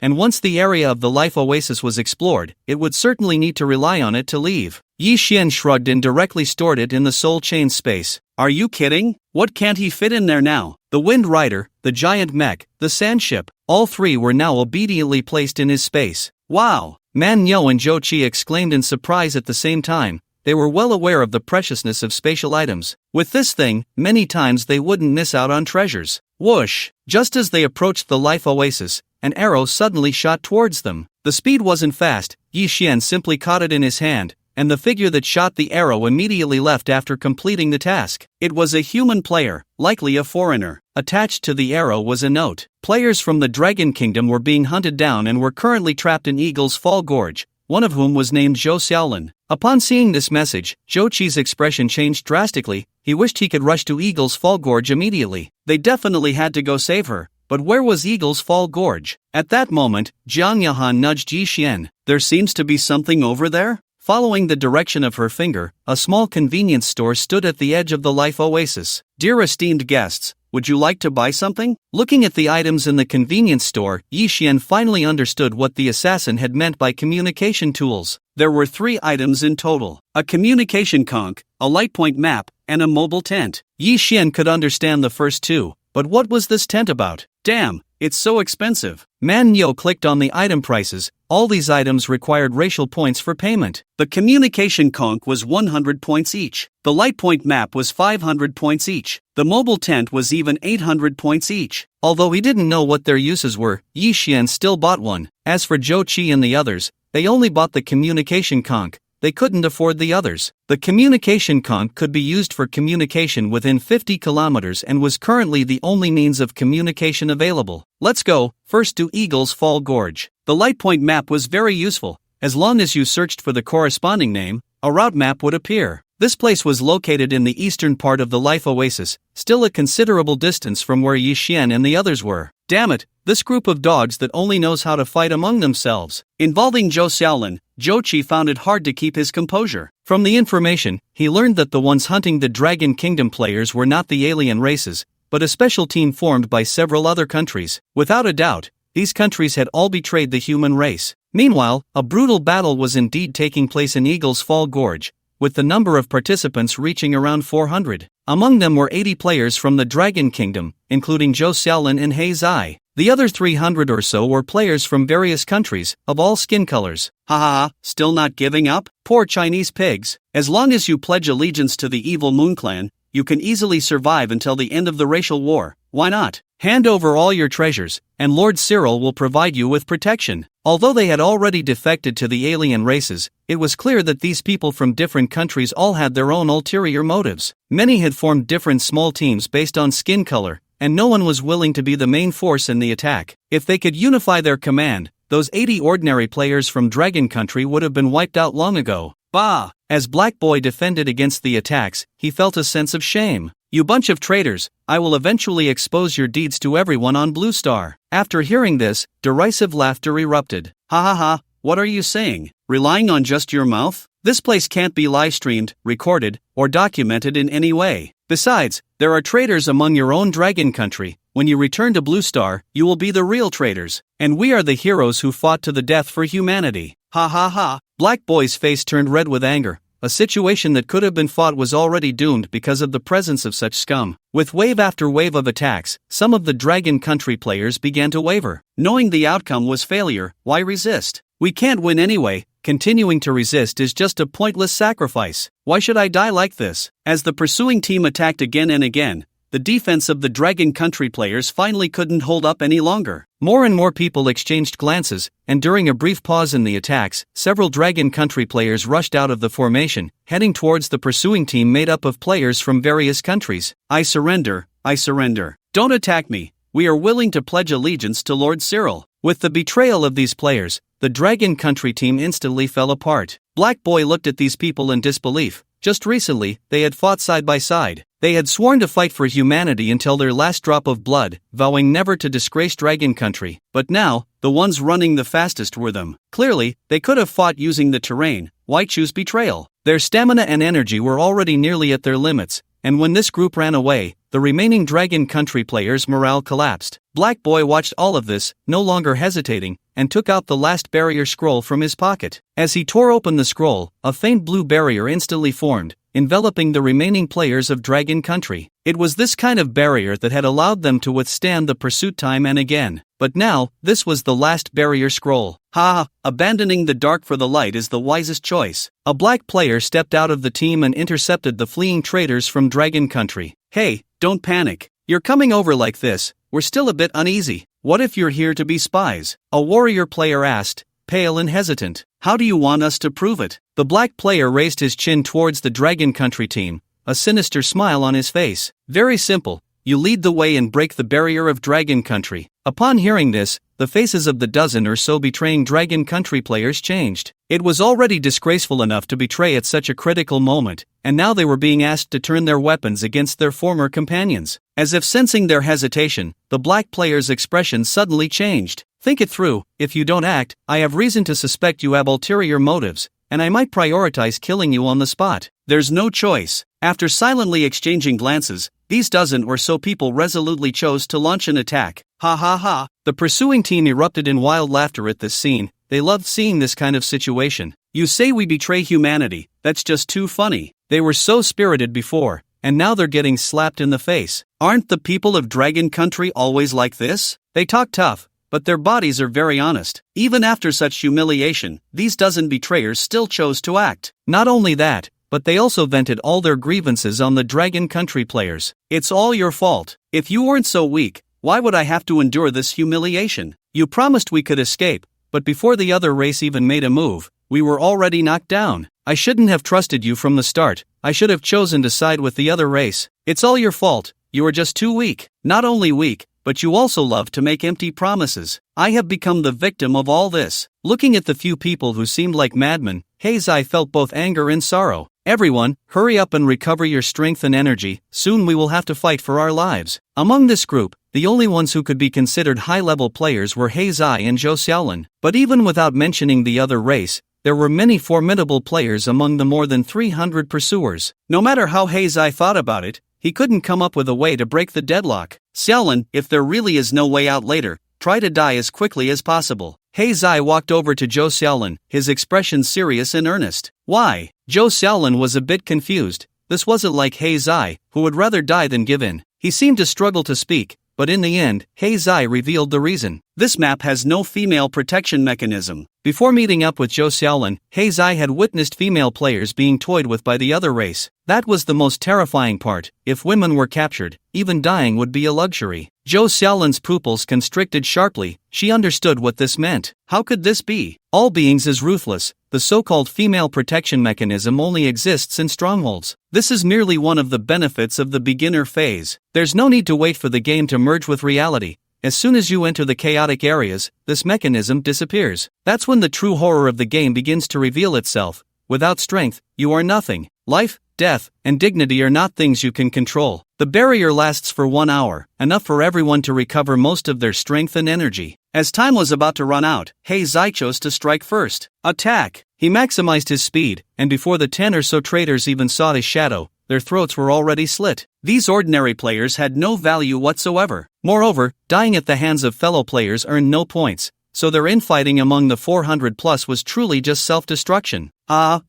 and once the area of the life oasis was explored, it would certainly need to rely on it to leave. Yi Xian shrugged and directly stored it in the soul chain space. Are you kidding? What can't he fit in there now? The Wind Rider, the giant mech, the sandship, all 3 were now obediently placed in his space. Wow! Manhwa and Zhou Qi exclaimed in surprise at the same time. They were well aware of the preciousness of spatial items. With this thing, many times they wouldn't miss out on treasures. Whoosh! Just as they approached the life oasis, an arrow suddenly shot towards them. The speed wasn't fast, Yi Xian simply caught it in his hand, and the figure that shot the arrow immediately left after completing the task. It was a human player, likely a foreigner. Attached to the arrow was a note. Players from the Dragon Kingdom were being hunted down and were currently trapped in Eagle's Fall Gorge, one of whom was named Zhou Xiaolin. Upon seeing this message, Zhou Qi's expression changed drastically. He wished he could rush to Eagle's Fall Gorge immediately. They definitely had to go save her, but where was Eagle's Fall Gorge? At that moment, Jiang Yahan nudged Yi Xian. There seems to be something over there? Following the direction of her finger, a small convenience store stood at the edge of the life oasis. Dear esteemed guests, would you like to buy something? Looking at the items in the convenience store, Yi Xian finally understood what the assassin had meant by communication tools. There were 3 items in total: a communication conch, a light point map, and a mobile tent. Yi Xian could understand the first 2, but what was this tent about? Damn, it's so expensive. Manhwa clicked on the item prices. All these items required racial points for payment. The communication conch was 100 points each. The light point map was 500 points each. The mobile tent was even 800 points each. Although he didn't know what their uses were, Yi Xian still bought one. As for Zhou Qi and the others, they only bought the communication conch. They couldn't afford the others. The communication conch could be used for communication within 50 kilometers and was currently the only means of communication available. Let's go, first to Eagle's Fall Gorge. The light point map was very useful. As long as you searched for the corresponding name, a route map would appear. This place was located in the eastern part of the life oasis, still a considerable distance from where Yi Xian and the others were. Damn it, this group of dogs that only knows how to fight among themselves. Involving Zhou Xiaolin, Zhou Qi found it hard to keep his composure. From the information, he learned that the ones hunting the Dragon Kingdom players were not the alien races, but a special team formed by several other countries. Without a doubt, these countries had all betrayed the human race. Meanwhile, a brutal battle was indeed taking place in Eagle's Fall Gorge, with the number of participants reaching around 400. Among them were 80 players from the Dragon Kingdom, including Zhou Xiaolin and He Zai. The other 300 or so were players from various countries, of all skin colors. Ha, still not giving up? Poor Chinese pigs. As long as you pledge allegiance to the evil Moon Clan, you can easily survive until the end of the racial war. Why not? Hand over all your treasures, and Lord Cyril will provide you with protection. Although they had already defected to the alien races, it was clear that these people from different countries all had their own ulterior motives. Many had formed different small teams based on skin color, and no one was willing to be the main force in the attack. If they could unify their command, those 80 ordinary players from Dragon Country would have been wiped out long ago. Bah! As Black Boy defended against the attacks, he felt a sense of shame. You bunch of traitors, I will eventually expose your deeds to everyone on Blue Star. After hearing this, derisive laughter erupted. Ha, what are you saying? Relying on just your mouth? This place can't be live-streamed, recorded, or documented in any way. Besides, there are traitors among your own Dragon Country. When you return to Blue Star, you will be the real traitors, and we are the heroes who fought to the death for humanity. Ha. Black Boy's face turned red with anger. A situation that could have been fought was already doomed because of the presence of such scum. With wave after wave of attacks, some of the Dragon Country players began to waver. Knowing the outcome was failure, why resist? We can't win anyway. Continuing to resist is just a pointless sacrifice. Why should I die like this? As the pursuing team attacked again and again, the defense of the Dragon Country players finally couldn't hold up any longer. More and more people exchanged glances, and during a brief pause in the attacks, several Dragon Country players rushed out of the formation, heading towards the pursuing team made up of players from various countries. I surrender, I surrender. Don't attack me. We are willing to pledge allegiance to Lord Cyril. With the betrayal of these players, the Dragon Country team instantly fell apart. Black Boy looked at these people in disbelief. Just recently, they had fought side by side. They had sworn to fight for humanity until their last drop of blood, vowing never to disgrace Dragon Country. But now, the ones running the fastest were them. Clearly, they could have fought using the terrain. Why choose betrayal? Their stamina and energy were already nearly at their limits, and when this group ran away, the remaining Dragon Country players' morale collapsed. Black Boy watched all of this, no longer hesitating, and took out the last barrier scroll from his pocket. As he tore open the scroll, a faint blue barrier instantly formed, enveloping the remaining players of Dragon Country. It was this kind of barrier that had allowed them to withstand the pursuit time and again. But now, this was the last barrier scroll. Abandoning the dark for the light is the wisest choice. A black player stepped out of the team and intercepted the fleeing traders from Dragon Country. Hey, don't panic. You're coming over like this, we're still a bit uneasy. What if you're here to be spies? A warrior player asked, pale and hesitant. How do you want us to prove it? The black player raised his chin towards the Dragon Country team, a sinister smile on his face. Very simple. You lead the way and break the barrier of Dragon Country. Upon hearing this, the faces of the dozen or so betraying Dragon Country players changed. It was already disgraceful enough to betray at such a critical moment, and now they were being asked to turn their weapons against their former companions. As if sensing their hesitation, the black player's expression suddenly changed. Think it through. If you don't act, I have reason to suspect you have ulterior motives, and I might prioritize killing you on the spot. There's no choice. After silently exchanging glances, these dozen or so people resolutely chose to launch an attack. Ha ha ha. The pursuing team erupted in wild laughter at this scene. They loved seeing this kind of situation. You say we betray humanity, that's just too funny. They were so spirited before, and now they're getting slapped in the face. Aren't the people of Dragon Country always like this? They talk tough, but their bodies are very honest. Even after such humiliation, these dozen betrayers still chose to act. Not only that, but they also vented all their grievances on the Dragon Country players. It's all your fault. If you weren't so weak, why would I have to endure this humiliation? You promised we could escape, but before the other race even made a move, we were already knocked down. I shouldn't have trusted you from the start. I should have chosen to side with the other race. It's all your fault. You are just too weak. Not only weak, but you also love to make empty promises. I have become the victim of all this. Looking at the few people who seemed like madmen, Heizai felt both anger and sorrow. Everyone, hurry up and recover your strength and energy, soon we will have to fight for our lives. Among this group, the only ones who could be considered high-level players were Heizai and Zhou Xiaolin. But even without mentioning the other race, there were many formidable players among the more than 300 pursuers. No matter how Heizai thought about it, he couldn't come up with a way to break the deadlock. Xiaolin, if there really is no way out later, try to die as quickly as possible. Heizai walked over to Zhou Xiaolin, his expression serious and earnest. Why? Zhou Xiaolin was a bit confused. This wasn't like Heizai, who would rather die than give in. He seemed to struggle to speak, but in the end, Heizai revealed the reason. This map has no female protection mechanism. Before meeting up with Zhou Xiaolin, Heizai had witnessed female players being toyed with by the other race. That was the most terrifying part. If women were captured, even dying would be a luxury. Zhou Xiaolin's pupils constricted sharply. She understood what this meant. How could this be? All beings is ruthless. The so-called female protection mechanism only exists in strongholds. This is merely one of the benefits of the beginner phase. There's no need to wait for the game to merge with reality. As soon as you enter the chaotic areas, this mechanism disappears. That's when the true horror of the game begins to reveal itself. Without strength, you are nothing. Life, death, and dignity are not things you can control. The barrier lasts for 1 hour, enough for everyone to recover most of their strength and energy. As time was about to run out, Heizai chose to strike first. Attack! He maximized his speed, and before the 10 or so traders even saw his shadow, their throats were already slit. These ordinary players had no value whatsoever. Moreover, dying at the hands of fellow players earned no points, so their infighting among the 400 plus was truly just self-destruction.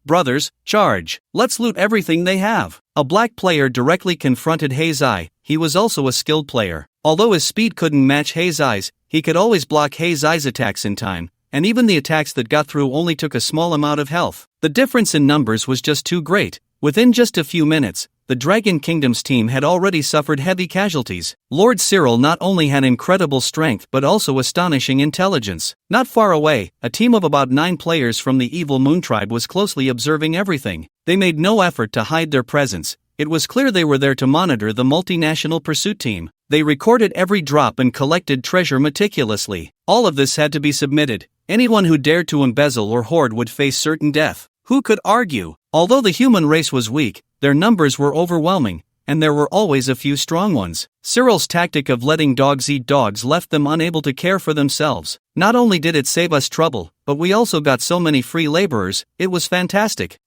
Brothers, charge! Let's loot everything they have. A black player directly confronted Heizai. He was also a skilled player. Although his speed couldn't match Heizai's, he could always block Heizai's attacks in time, and even the attacks that got through only took a small amount of health. The difference in numbers was just too great. Within just a few minutes, the Dragon Kingdom's team had already suffered heavy casualties. Lord Cyril not only had incredible strength but also astonishing intelligence. Not far away, a team of about 9 players from the evil Moon Tribe was closely observing everything. They made no effort to hide their presence. It was clear they were there to monitor the multinational pursuit team. They recorded every drop and collected treasure meticulously. All of this had to be submitted. Anyone who dared to embezzle or hoard would face certain death. Who could argue? Although the human race was weak, their numbers were overwhelming, and there were always a few strong ones. Cyril's tactic of letting dogs eat dogs left them unable to care for themselves. Not only did it save us trouble, but we also got so many free laborers. It was fantastic.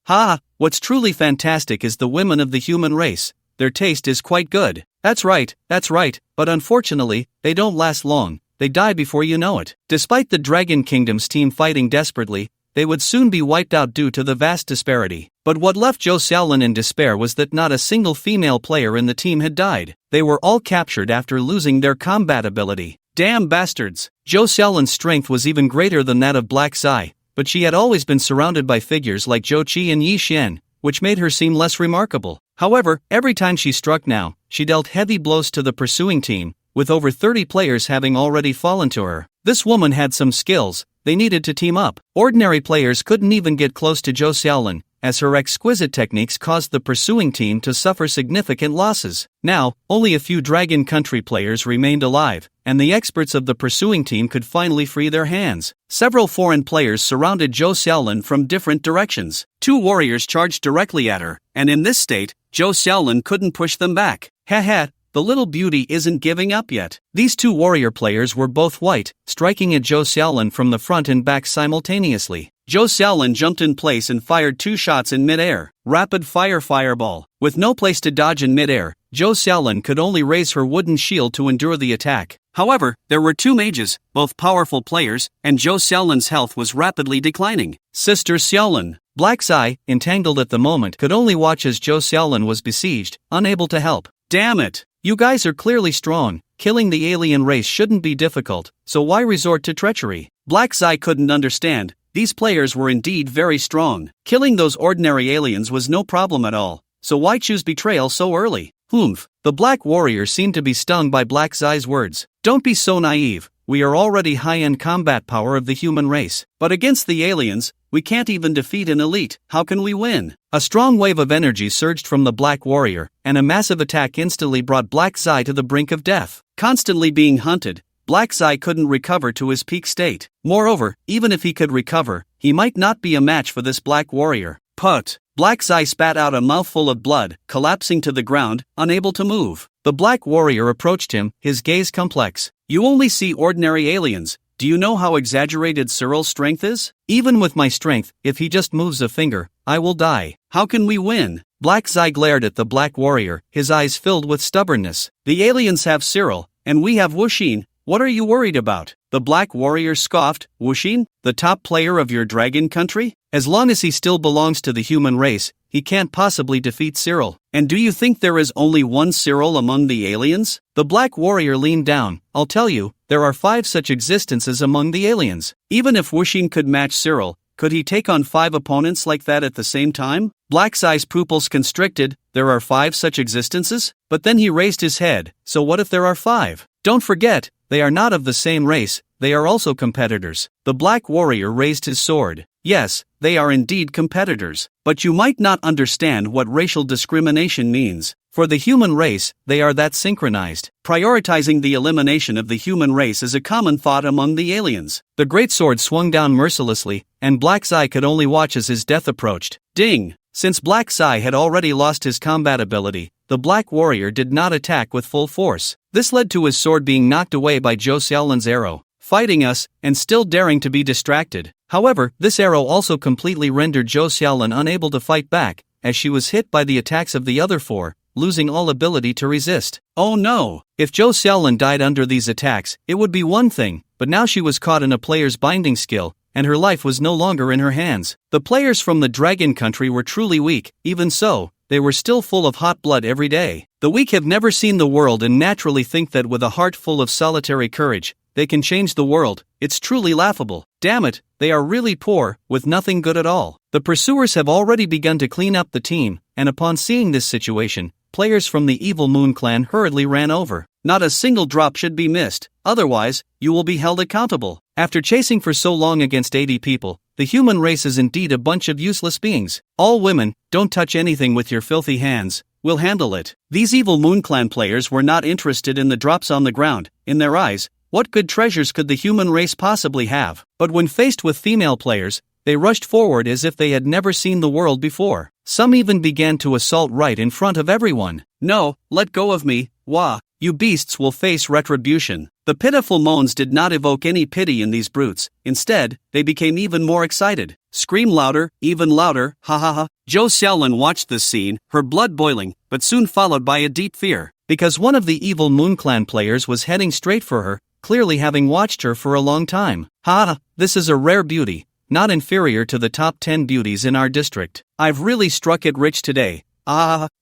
What's truly fantastic is the women of the human race. Their taste is quite good. That's right, but unfortunately, they don't last long. They die before you know it. Despite the Dragon Kingdom's team fighting desperately, they would soon be wiped out due to the vast disparity. But what left Zhou Xiaolin in despair was that not a single female player in the team had died. They were all captured after losing their combat ability. Damn bastards! Zhou Xiaolin's strength was even greater than that of Black Sai, but she had always been surrounded by figures like Zhou Qi and Yi Xian, which made her seem less remarkable. However, every time she struck now, she dealt heavy blows to the pursuing team, with over 30 players having already fallen to her. This woman had some skills. They needed to team up. Ordinary players couldn't even get close to Zhou Xiaolin, as her exquisite techniques caused the pursuing team to suffer significant losses. Now, only a few Dragon Country players remained alive, and the experts of the pursuing team could finally free their hands. Several foreign players surrounded Zhou Xiaolin from different directions. 2 warriors charged directly at her, and in this state, Zhou Xiaolin couldn't push them back. The little beauty isn't giving up yet. These 2 warrior players were both white, striking at Zhou Xiaolin from the front and back simultaneously. Zhou Xiaolin jumped in place and fired 2 shots in mid-air. Rapid fire fireball. With no place to dodge in mid-air, Zhou Xiaolin could only raise her wooden shield to endure the attack. However, there were 2 mages, both powerful players, and Zhou Xiaolin's health was rapidly declining. Sister Xiaolin. Black Sai, entangled at the moment, could only watch as Zhou Xiaolin was besieged, unable to help. Damn it! You guys are clearly strong. Killing the alien race shouldn't be difficult, so why resort to treachery? Black Sai couldn't understand. These players were indeed very strong. Killing those ordinary aliens was no problem at all, so why choose betrayal so early? The Black Warrior seemed to be stung by Black Sai's words. Don't be so naive. We are already high-end combat power of the human race. But against the aliens, we can't even defeat an elite. How can we win? A strong wave of energy surged from the Black Warrior, and a massive attack instantly brought Black Sai to the brink of death. Constantly being hunted, Black Sai couldn't recover to his peak state. Moreover, even if he could recover, he might not be a match for this Black Warrior. Black Sai spat out a mouthful of blood, collapsing to the ground, unable to move. The Black Warrior approached him, his gaze complex. You only see ordinary aliens. Do you know how exaggerated Cyril's strength is? Even with my strength, if he just moves a finger, I will die. How can we win? Black Sai glared at the Black Warrior, his eyes filled with stubbornness. The aliens have Cyril, and we have Wuxin. What are you worried about? The Black Warrior scoffed. Wuxin, the top player of your dragon country? As long as he still belongs to the human race, he can't possibly defeat Cyril. And do you think there is only one Cyril among the aliens? The Black Warrior leaned down. I'll tell you, there are 5 such existences among the aliens. Even if Wuxin could match Cyril, could he take on 5 opponents like that at the same time? Black Sai's pupils constricted. There are 5 such existences? But then he raised his head. So what if there are 5? Don't forget, they are not of the same race, they are also competitors. The Black Warrior raised his sword. Yes, they are indeed competitors. But you might not understand what racial discrimination means. For the human race, they are that synchronized. Prioritizing the elimination of the human race is a common thought among the aliens. The great sword swung down mercilessly, and Black Sai could only watch as his death approached. Ding! Since Black Sai had already lost his combat ability, the Black Warrior did not attack with full force. This led to his sword being knocked away by Zhou Xiaolin's arrow. Fighting us, and still daring to be distracted. However, this arrow also completely rendered Zhou Xiaolin unable to fight back, as she was hit by the attacks of the other 4, losing all ability to resist. Oh no! If Zhou Xiaolin died under these attacks, it would be one thing, but now she was caught in a player's binding skill, and her life was no longer in her hands. The players from the Dragon Country were truly weak. Even so, they were still full of hot blood every day. The weak have never seen the world and naturally think that with a heart full of solitary courage, they can change the world, it's truly laughable. Damn it, they are really poor, with nothing good at all. The pursuers have already begun to clean up the team, and upon seeing this situation, players from the Evil Moon clan hurriedly ran over. Not a single drop should be missed, otherwise, you will be held accountable. After chasing for so long against 80 people, the human race is indeed a bunch of useless beings. All women, don't touch anything with your filthy hands, we'll handle it. These Evil Moon clan players were not interested in the drops on the ground. In their eyes, what good treasures could the human race possibly have? But when faced with female players, they rushed forward as if they had never seen the world before. Some even began to assault right in front of everyone. No, let go of me, wah, you beasts will face retribution. The pitiful moans did not evoke any pity in these brutes. Instead, they became even more excited. Scream louder, even louder, ha ha ha. Zhou Xiaolin watched this scene, her blood boiling, but soon followed by a deep fear. Because one of the Evil Moon clan players was heading straight for her, clearly having watched her for a long time. Ha, this is a rare beauty, not inferior to the top 10 beauties in our district. I've really struck it rich today.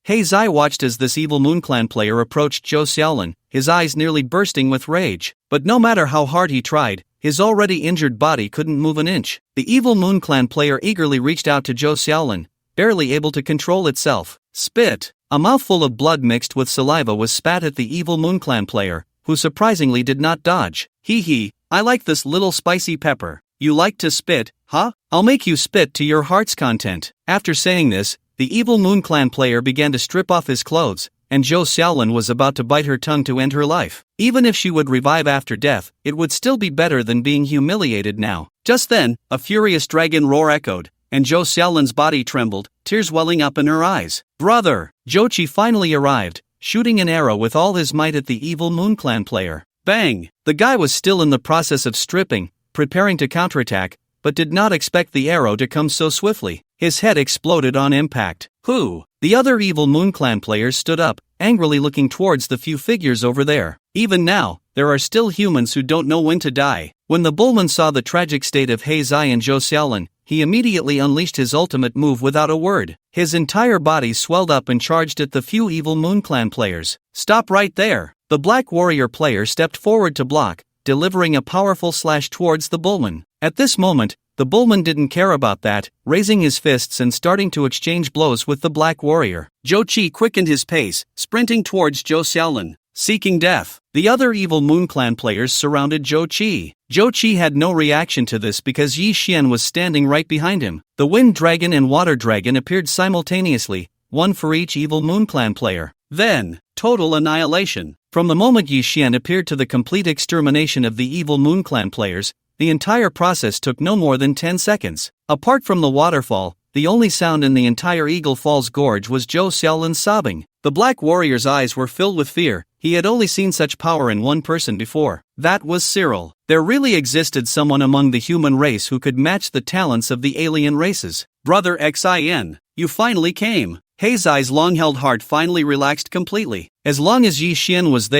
He Zai watched as this Evil Moon clan player approached Zhou Xiaolin, his eyes nearly bursting with rage. But no matter how hard he tried, his already injured body couldn't move an inch. The Evil Moon clan player eagerly reached out to Zhou Xiaolin, barely able to control itself. Spit! A mouthful of blood mixed with saliva was spat at the Evil Moon clan player, who surprisingly did not dodge. Hee, I like this little spicy pepper. You like to spit, huh? I'll make you spit to your heart's content. After saying this, the Evil Moon clan player began to strip off his clothes, and Zhou Xiaolin was about to bite her tongue to end her life. Even if she would revive after death, it would still be better than being humiliated now. Just then, a furious dragon roar echoed, and Zhou Xiaolin's body trembled, tears welling up in her eyes. Brother! Zhou Qi finally arrived, shooting an arrow with all his might at the Evil Moon clan player. Bang! The guy was still in the process of stripping, preparing to counterattack, but did not expect the arrow to come so swiftly. His head exploded on impact. Who? The other Evil Moon clan players stood up, angrily looking towards the few figures over there. Even now, there are still humans who don't know when to die. When the bullman saw the tragic state of He Zai and Zhou Xiaolin, he immediately unleashed his ultimate move without a word. His entire body swelled up and charged at the few Evil Moon clan players. Stop right there! The Black Warrior player stepped forward to block, delivering a powerful slash towards the bullman. At this moment, the bullman didn't care about that, raising his fists and starting to exchange blows with the Black Warrior. Zhou Qi quickened his pace, sprinting towards Zhou Xiaolin, seeking death. The other Evil Moon clan players surrounded Zhou Qi. Zhou Qi had no reaction to this because Yi Xian was standing right behind him. The Wind Dragon and Water Dragon appeared simultaneously, one for each Evil Moon clan player. Then, total annihilation. From the moment Yi Xian appeared to the complete extermination of the Evil Moon clan players, the entire process took no more than 10 seconds. Apart from the waterfall, the only sound in the entire Eagle Falls Gorge was Zhou Xiaolin's sobbing. The Black Warrior's eyes were filled with fear. He had only seen such power in one person before. That was Cyril. There really existed someone among the human race who could match the talents of the alien races. Brother Xin, you finally came. He Zai's long-held heart finally relaxed completely. As long as Yi Xian was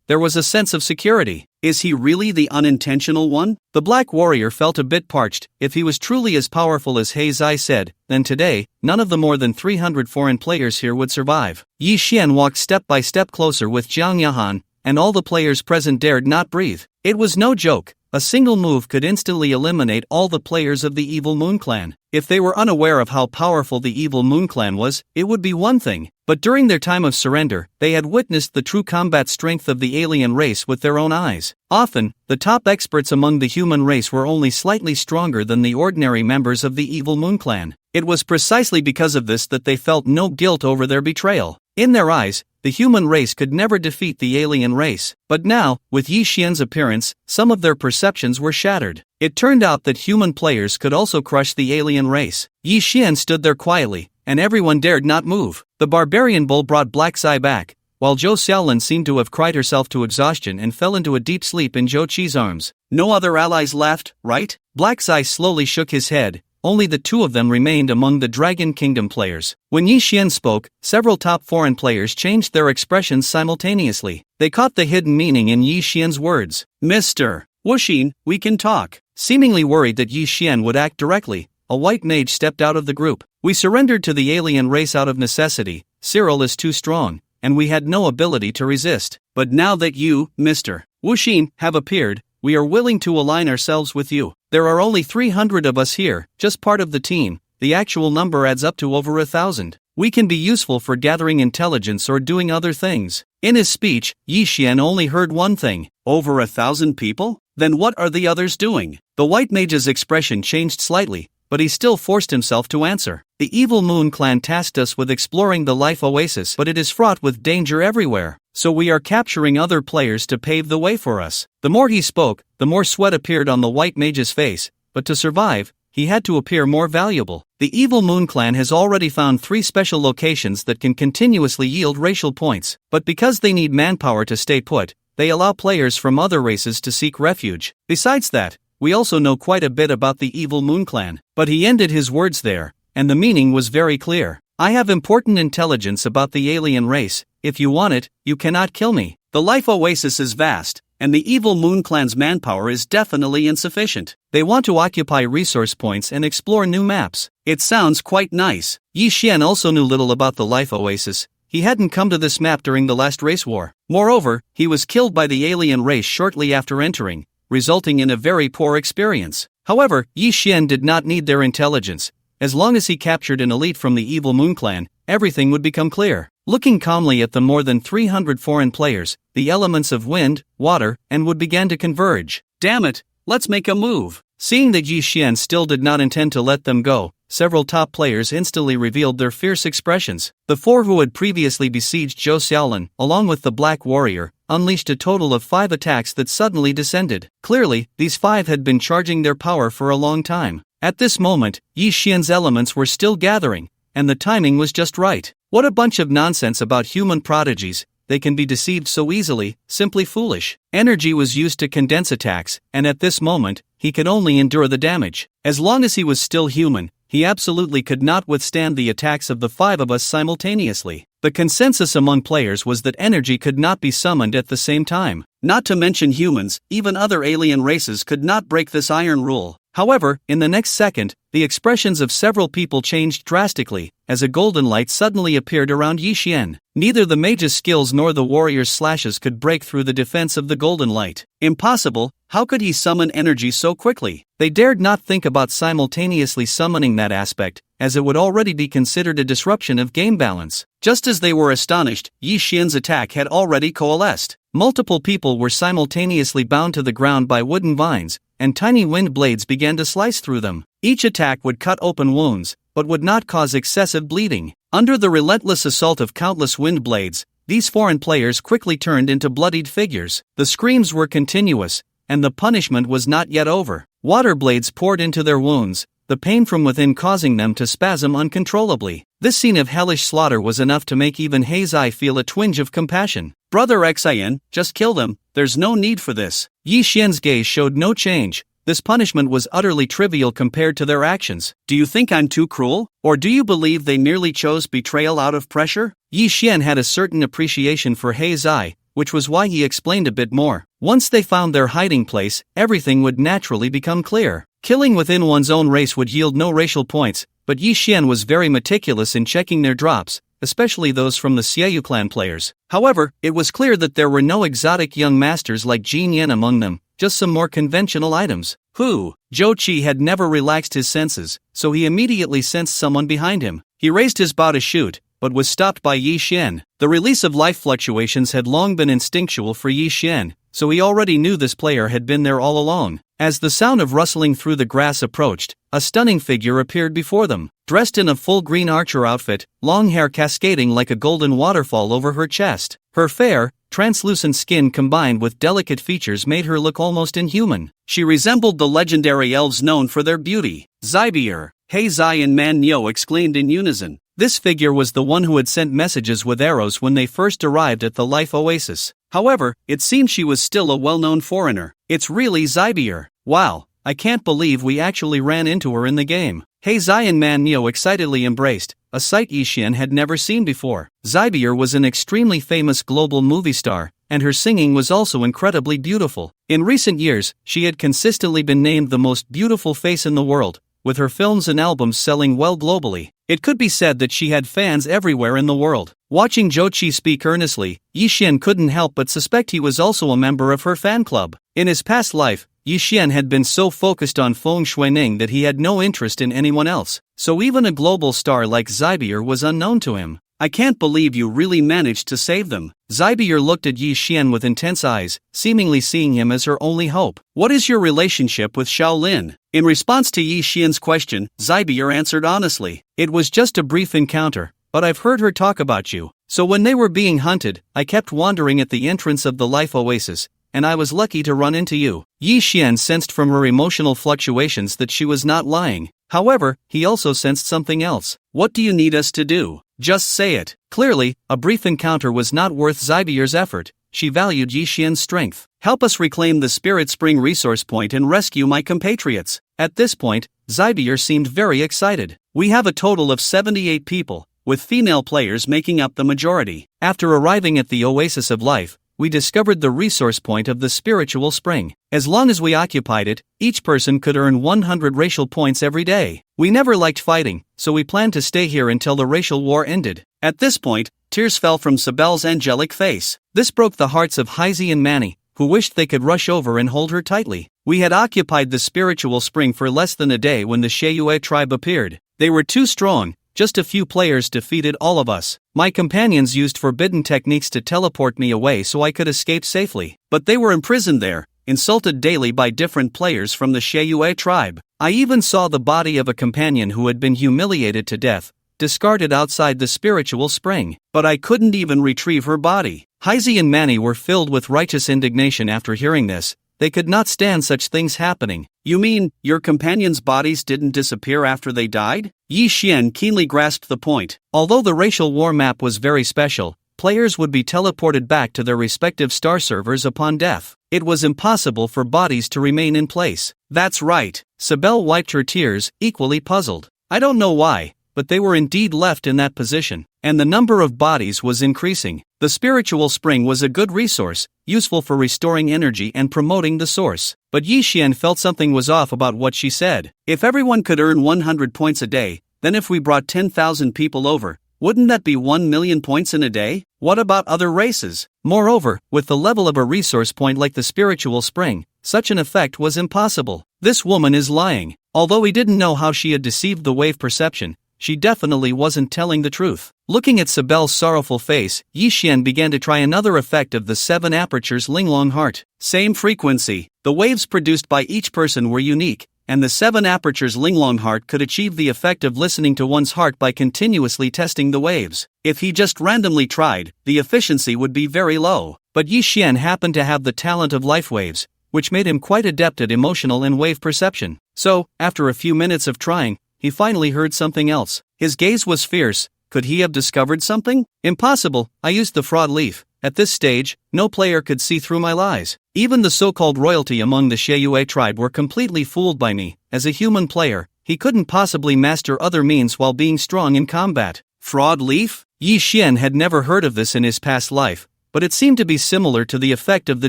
there was a sense of security. Is he really the unintentional one? The Black Warrior felt a bit parched. If he was truly as powerful as He Zai said, then today, none of the more than 300 foreign players here would survive. Yi Xian walked step by step closer with Jiang Yahan, and all the players present dared not breathe. It was no joke. A single move could instantly eliminate all the players of the Evil Moon clan. If they were unaware of how powerful the Evil Moon clan was, it would be one thing. But during their time of surrender, they had witnessed the true combat strength of the alien race with their own eyes. Often, the top experts among the human race were only slightly stronger than the ordinary members of the Evil Moon clan. It was precisely because of this that they felt no guilt over their betrayal. In their eyes, the human race could never defeat the alien race. But now, with Yi Xian's appearance, some of their perceptions were shattered. It turned out that human players could also crush the alien race. Yi Xian stood there quietly, and everyone dared not move. The barbarian bull brought Black Sai back, while Zhou Xiaolin seemed to have cried herself to exhaustion and fell into a deep sleep in Zhou Qi's arms. No other allies left, right? Black Sai slowly shook his head. Only the two of them remained among the Dragon Kingdom players. When Yi Xian spoke, several top foreign players changed their expressions simultaneously. They caught the hidden meaning in Yi Xian's words. Mr. Wuxin, we can talk. Seemingly worried that Yi Xian would act directly, a white mage stepped out of the group. We surrendered to the alien race out of necessity. Cyril is too strong, and we had no ability to resist. But now that you, Mr. Wuxin, have appeared, we are willing to align ourselves with you. There are only 300 of us here, just part of the team. The actual number adds up to over 1,000. We can be useful for gathering intelligence or doing other things. In his speech, Yi Xian only heard one thing. Over 1,000 people? Then what are the others doing? The white mage's expression changed slightly, but he still forced himself to answer. The Evil Moon Clan tasked us with exploring the life oasis, but it is fraught with danger everywhere. So we are capturing other players to pave the way for us. The more he spoke, the more sweat appeared on the white mage's face, but to survive, he had to appear more valuable. The Evil Moon Clan has already found 3 special locations that can continuously yield racial points, but because they need manpower to stay put, they allow players from other races to seek refuge. Besides that, we also know quite a bit about the Evil Moon Clan. But he ended his words there, and the meaning was very clear. I have important intelligence about the alien race. If you want it, you cannot kill me. The life oasis is vast, and the Evil Moon Clan's manpower is definitely insufficient. They want to occupy resource points and explore new maps. It sounds quite nice. Yi Xian also knew little about the life oasis. He hadn't come to this map during the last race war. Moreover, he was killed by the alien race shortly after entering, resulting in a very poor experience. However, Yi Xian did not need their intelligence. As long as he captured an elite from the Evil Moon Clan, everything would become clear. Looking calmly at the more than 300 foreign players, the elements of wind, water, and wood began to converge. Damn it, let's make a move. Seeing that Yi Xian still did not intend to let them go, several top players instantly revealed their fierce expressions. The 4 who had previously besieged Zhou Xiaolin, along with the Black Warrior, unleashed a total of 5 attacks that suddenly descended. Clearly, these 5 had been charging their power for a long time. At this moment, Yi Xian's elements were still gathering, and the timing was just right. What a bunch of nonsense about human prodigies. They can be deceived so easily, simply foolish. Energy was used to condense attacks, and at this moment, he could only endure the damage. As long as he was still human, he absolutely could not withstand the attacks of the 5 of us simultaneously. The consensus among players was that energy could not be summoned at the same time. Not to mention humans, even other alien races could not break this iron rule. However, in the next second, the expressions of several people changed drastically, as a golden light suddenly appeared around Yi Xian. Neither the mage's skills nor the warrior's slashes could break through the defense of the golden light. Impossible. How could he summon energy so quickly? They dared not think about simultaneously summoning that aspect, as it would already be considered a disruption of game balance. Just as they were astonished, Yi Xian's attack had already coalesced. Multiple people were simultaneously bound to the ground by wooden vines, and tiny wind blades began to slice through them. Each attack would cut open wounds, but would not cause excessive bleeding. Under the relentless assault of countless wind blades, these foreign players quickly turned into bloodied figures. The screams were continuous, and the punishment was not yet over. Water blades poured into their wounds, the pain from within causing them to spasm uncontrollably. This scene of hellish slaughter was enough to make even Heizai feel a twinge of compassion. Brother Xian, just kill them, there's no need for this. Yi Xian's gaze showed no change. This punishment was utterly trivial compared to their actions. Do you think I'm too cruel? Or do you believe they merely chose betrayal out of pressure? Yi Xian had a certain appreciation for Heizai, which was why he explained a bit more. Once they found their hiding place, everything would naturally become clear. Killing within one's own race would yield no racial points, but Yi Xian was very meticulous in checking their drops, especially those from the Xiaoyu clan players. However, it was clear that there were no exotic young masters like Jin Yan among them, just some more conventional items. Zhou Qi had never relaxed his senses, so he immediately sensed someone behind him. He raised his bow to shoot, but was stopped by Yi Xian. The release of life fluctuations had long been instinctual for Yi Xian, so he already knew this player had been there all along. As the sound of rustling through the grass approached, a stunning figure appeared before them. Dressed in a full green archer outfit, long hair cascading like a golden waterfall over her chest. Her fair, translucent skin combined with delicate features made her look almost inhuman. She resembled the legendary elves known for their beauty. Zybier, Heizai and Manhwa exclaimed in unison. This figure was the one who had sent messages with arrows when they first arrived at the life oasis. However, it seemed she was still a well-known foreigner. It's really Zybier. Wow, I can't believe we actually ran into her in the game. Heizai and Manhwa excitedly embraced, a sight Yi Xian had never seen before. Zybier was an extremely famous global movie star, and her singing was also incredibly beautiful. In recent years, she had consistently been named the most beautiful face in the world, with her films and albums selling well globally. It could be said that she had fans everywhere in the world. Watching Jochi speak earnestly, Yixin couldn't help but suspect he was also a member of her fan club. In his past life, Yixin had been so focused on Feng Shuining that he had no interest in anyone else, so even a global star like Zybier was unknown to him. I can't believe you really managed to save them. Zybier looked at Yixin with intense eyes, seemingly seeing him as her only hope. What is your relationship with Shaolin? In response to Yixin's question, Zybier answered honestly. It was just a brief encounter, but I've heard her talk about you. So when they were being hunted, I kept wandering at the entrance of the life oasis, and I was lucky to run into you. Yixin sensed from her emotional fluctuations that she was not lying. However, he also sensed something else. What do you need us to do? Just say it. Clearly, a brief encounter was not worth Zybier's effort. She valued Yixin's strength. Help us reclaim the Spirit Spring resource point and rescue my compatriots. At this point, Zybier seemed very excited. We have a total of 78 people, with female players making up the majority. After arriving at the Oasis of Life, we discovered the resource point of the spiritual spring. As long as we occupied it, each person could earn 100 racial points every day. We never liked fighting, so we planned to stay here until the racial war ended. At this point, tears fell from Sibel's angelic face. This broke the hearts of Heizi and Manny, who wished they could rush over and hold her tightly. We had occupied the spiritual spring for less than a day when the Sheiyue tribe appeared. They were too strong. Just a few players defeated all of us. My companions used forbidden techniques to teleport me away so I could escape safely. But they were imprisoned there, insulted daily by different players from the Sheiyue tribe. I even saw the body of a companion who had been humiliated to death, discarded outside the spiritual spring. But I couldn't even retrieve her body. Heizi and Manny were filled with righteous indignation after hearing this. They could not stand such things happening. You mean, your companions' bodies didn't disappear after they died? Yixin keenly grasped the point. Although the racial war map was very special, players would be teleported back to their respective star servers upon death. It was impossible for bodies to remain in place. That's right. Sibel wiped her tears, equally puzzled. I don't know why, but they were indeed left in that position, and the number of bodies was increasing. The spiritual spring was a good resource, useful for restoring energy and promoting the source. But Yixin felt something was off about what she said. If everyone could earn 100 points a day, then if we brought 10,000 people over, wouldn't that be 1 million points in a day? What about other races? Moreover, with the level of a resource point like the spiritual spring, such an effect was impossible. This woman is lying. Although he didn't know how she had deceived the wave perception, she definitely wasn't telling the truth. Looking at Sibel's sorrowful face, Yixin began to try another effect of the 7 apertures Linglong heart. Same frequency. The waves produced by each person were unique, and the 7 apertures Linglong heart could achieve the effect of listening to one's heart by continuously testing the waves. If he just randomly tried, the efficiency would be very low. But Yixin happened to have the talent of life waves, which made him quite adept at emotional and wave perception. So, after a few minutes of trying, he finally heard something else. His gaze was fierce. Could he have discovered something? Impossible. I used the fraud leaf. At this stage, no player could see through my lies. Even the so-called royalty among the Sheiyue tribe were completely fooled by me. As a human player, he couldn't possibly master other means while being strong in combat. Fraud leaf? Yixin had never heard of this in his past life, but it seemed to be similar to the effect of the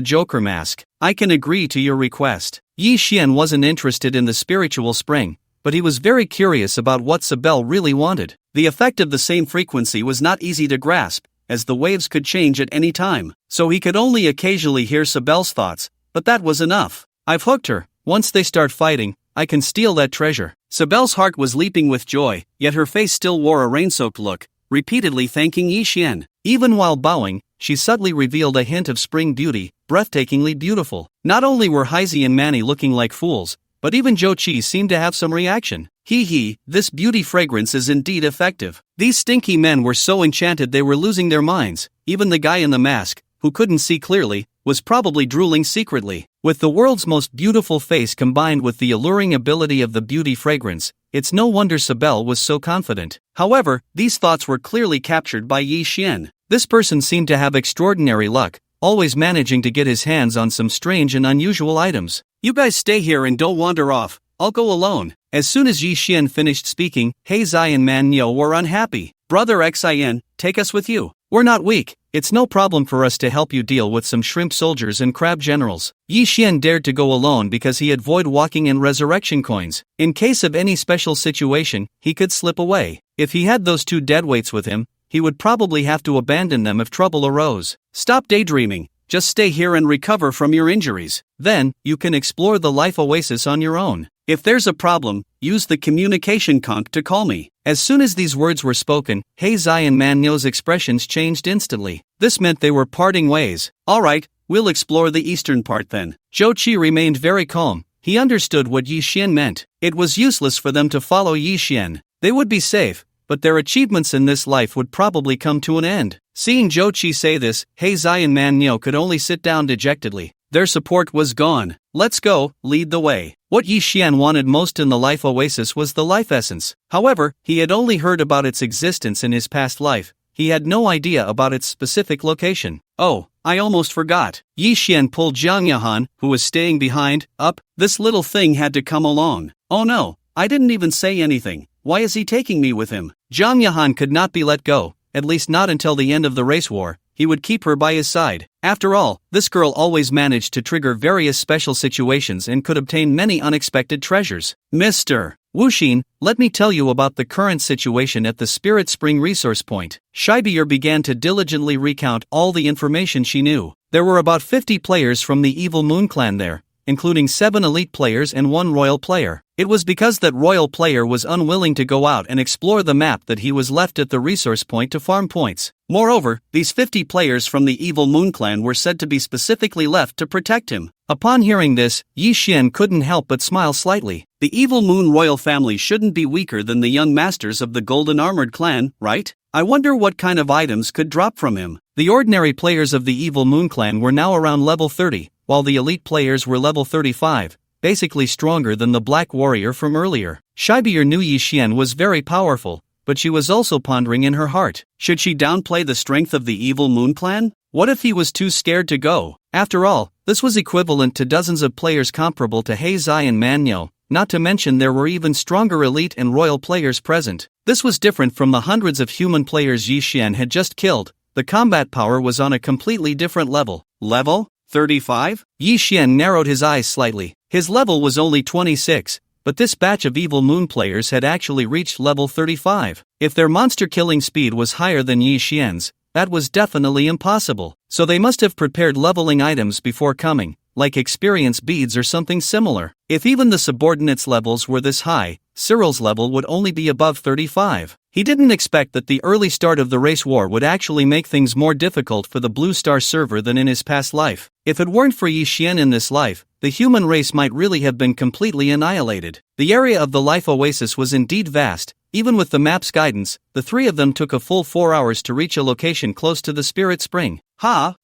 Joker mask. I can agree to your request. Yixin wasn't interested in the spiritual spring, but he was very curious about what Sibel really wanted. The effect of the same frequency was not easy to grasp, as the waves could change at any time, so he could only occasionally hear Sibel's thoughts, but that was enough. I've hooked her. Once they start fighting, I can steal that treasure. Sibel's heart was leaping with joy, yet her face still wore a rain-soaked look, repeatedly thanking Yixin. Even while bowing, she subtly revealed a hint of spring beauty, breathtakingly beautiful. Not only were Heizi and Manny looking like fools, but even Jochi seemed to have some reaction. Hee, this beauty fragrance is indeed effective. These stinky men were so enchanted they were losing their minds. Even the guy in the mask, who couldn't see clearly, was probably drooling secretly. With the world's most beautiful face combined with the alluring ability of the beauty fragrance, it's no wonder Sibel was so confident. However, these thoughts were clearly captured by Yixin. This person seemed to have extraordinary luck, always managing to get his hands on some strange and unusual items. You guys stay here and don't wander off. I'll go alone. As soon as Yixin finished speaking, Heizai and Manhwa were unhappy. Brother Xin, take us with you. We're not weak. It's no problem for us to help you deal with some shrimp soldiers and crab generals. Yixin dared to go alone because he had void walking and resurrection coins. In case of any special situation, he could slip away. If he had those two deadweights with him, he would probably have to abandon them if trouble arose. Stop daydreaming, just stay here and recover from your injuries. Then, you can explore the life oasis on your own. If there's a problem, use the communication conch to call me. As soon as these words were spoken, Heizai and Manhwa's expressions changed instantly. This meant they were parting ways. Alright, we'll explore the eastern part then. Zhou Qi remained very calm. He understood what Yi Xian meant. It was useless for them to follow Yi Xian. They would be safe, but their achievements in this life would probably come to an end. Seeing Zhou Qi say this, Heizai and Manhwa could only sit down dejectedly. Their support was gone. Let's go, lead the way. What Yi Xian wanted most in the life oasis was the life essence. However, he had only heard about its existence in his past life. He had no idea about its specific location. Oh, I almost forgot. Yi Xian pulled Zhang Yahan, who was staying behind, up. This little thing had to come along. Oh no, I didn't even say anything. Why is he taking me with him? Zhang Yahan could not be let go, at least not until the end of the race war. He would keep her by his side. After all, this girl always managed to trigger various special situations and could obtain many unexpected treasures. Mr. Wuxin, let me tell you about the current situation at the Spirit Spring Resource Point. Shibier began to diligently recount all the information she knew. There were about 50 players from the Evil Moon clan there, including 7 elite players and 1 royal player. It was because that royal player was unwilling to go out and explore the map that he was left at the resource point to farm points. Moreover, these 50 players from the Evil Moon clan were said to be specifically left to protect him. Upon hearing this, Yi Xian couldn't help but smile slightly. The Evil Moon royal family shouldn't be weaker than the young masters of the Golden Armored clan, right? I wonder what kind of items could drop from him. The ordinary players of the Evil Moon clan were now around level 30, while the elite players were level 35. Basically stronger than the Black Warrior from earlier. Shibier knew Yi Xian was very powerful, but she was also pondering in her heart. Should she downplay the strength of the Evil Moon clan? What if he was too scared to go? After all, this was equivalent to dozens of players comparable to Heizai and Manhwa, not to mention there were even stronger elite and royal players present. This was different from the hundreds of human players Yi Xian had just killed. The combat power was on a completely different level. Level 35? Yi Xian narrowed his eyes slightly. His level was only 26, but this batch of Evil Moon players had actually reached level 35. If their monster killing speed was higher than Yi Xian's, that was definitely impossible. So they must have prepared leveling items before coming, like experience beads or something similar. If even the subordinates' levels were this high, Cyril's level would only be above 35. He didn't expect that the early start of the race war would actually make things more difficult for the Blue Star server than in his past life. If it weren't for Yi Xian in this life, the human race might really have been completely annihilated. The area of the life oasis was indeed vast. Even with the map's guidance, the three of them took a full 4 hours to reach a location close to the Spirit Spring.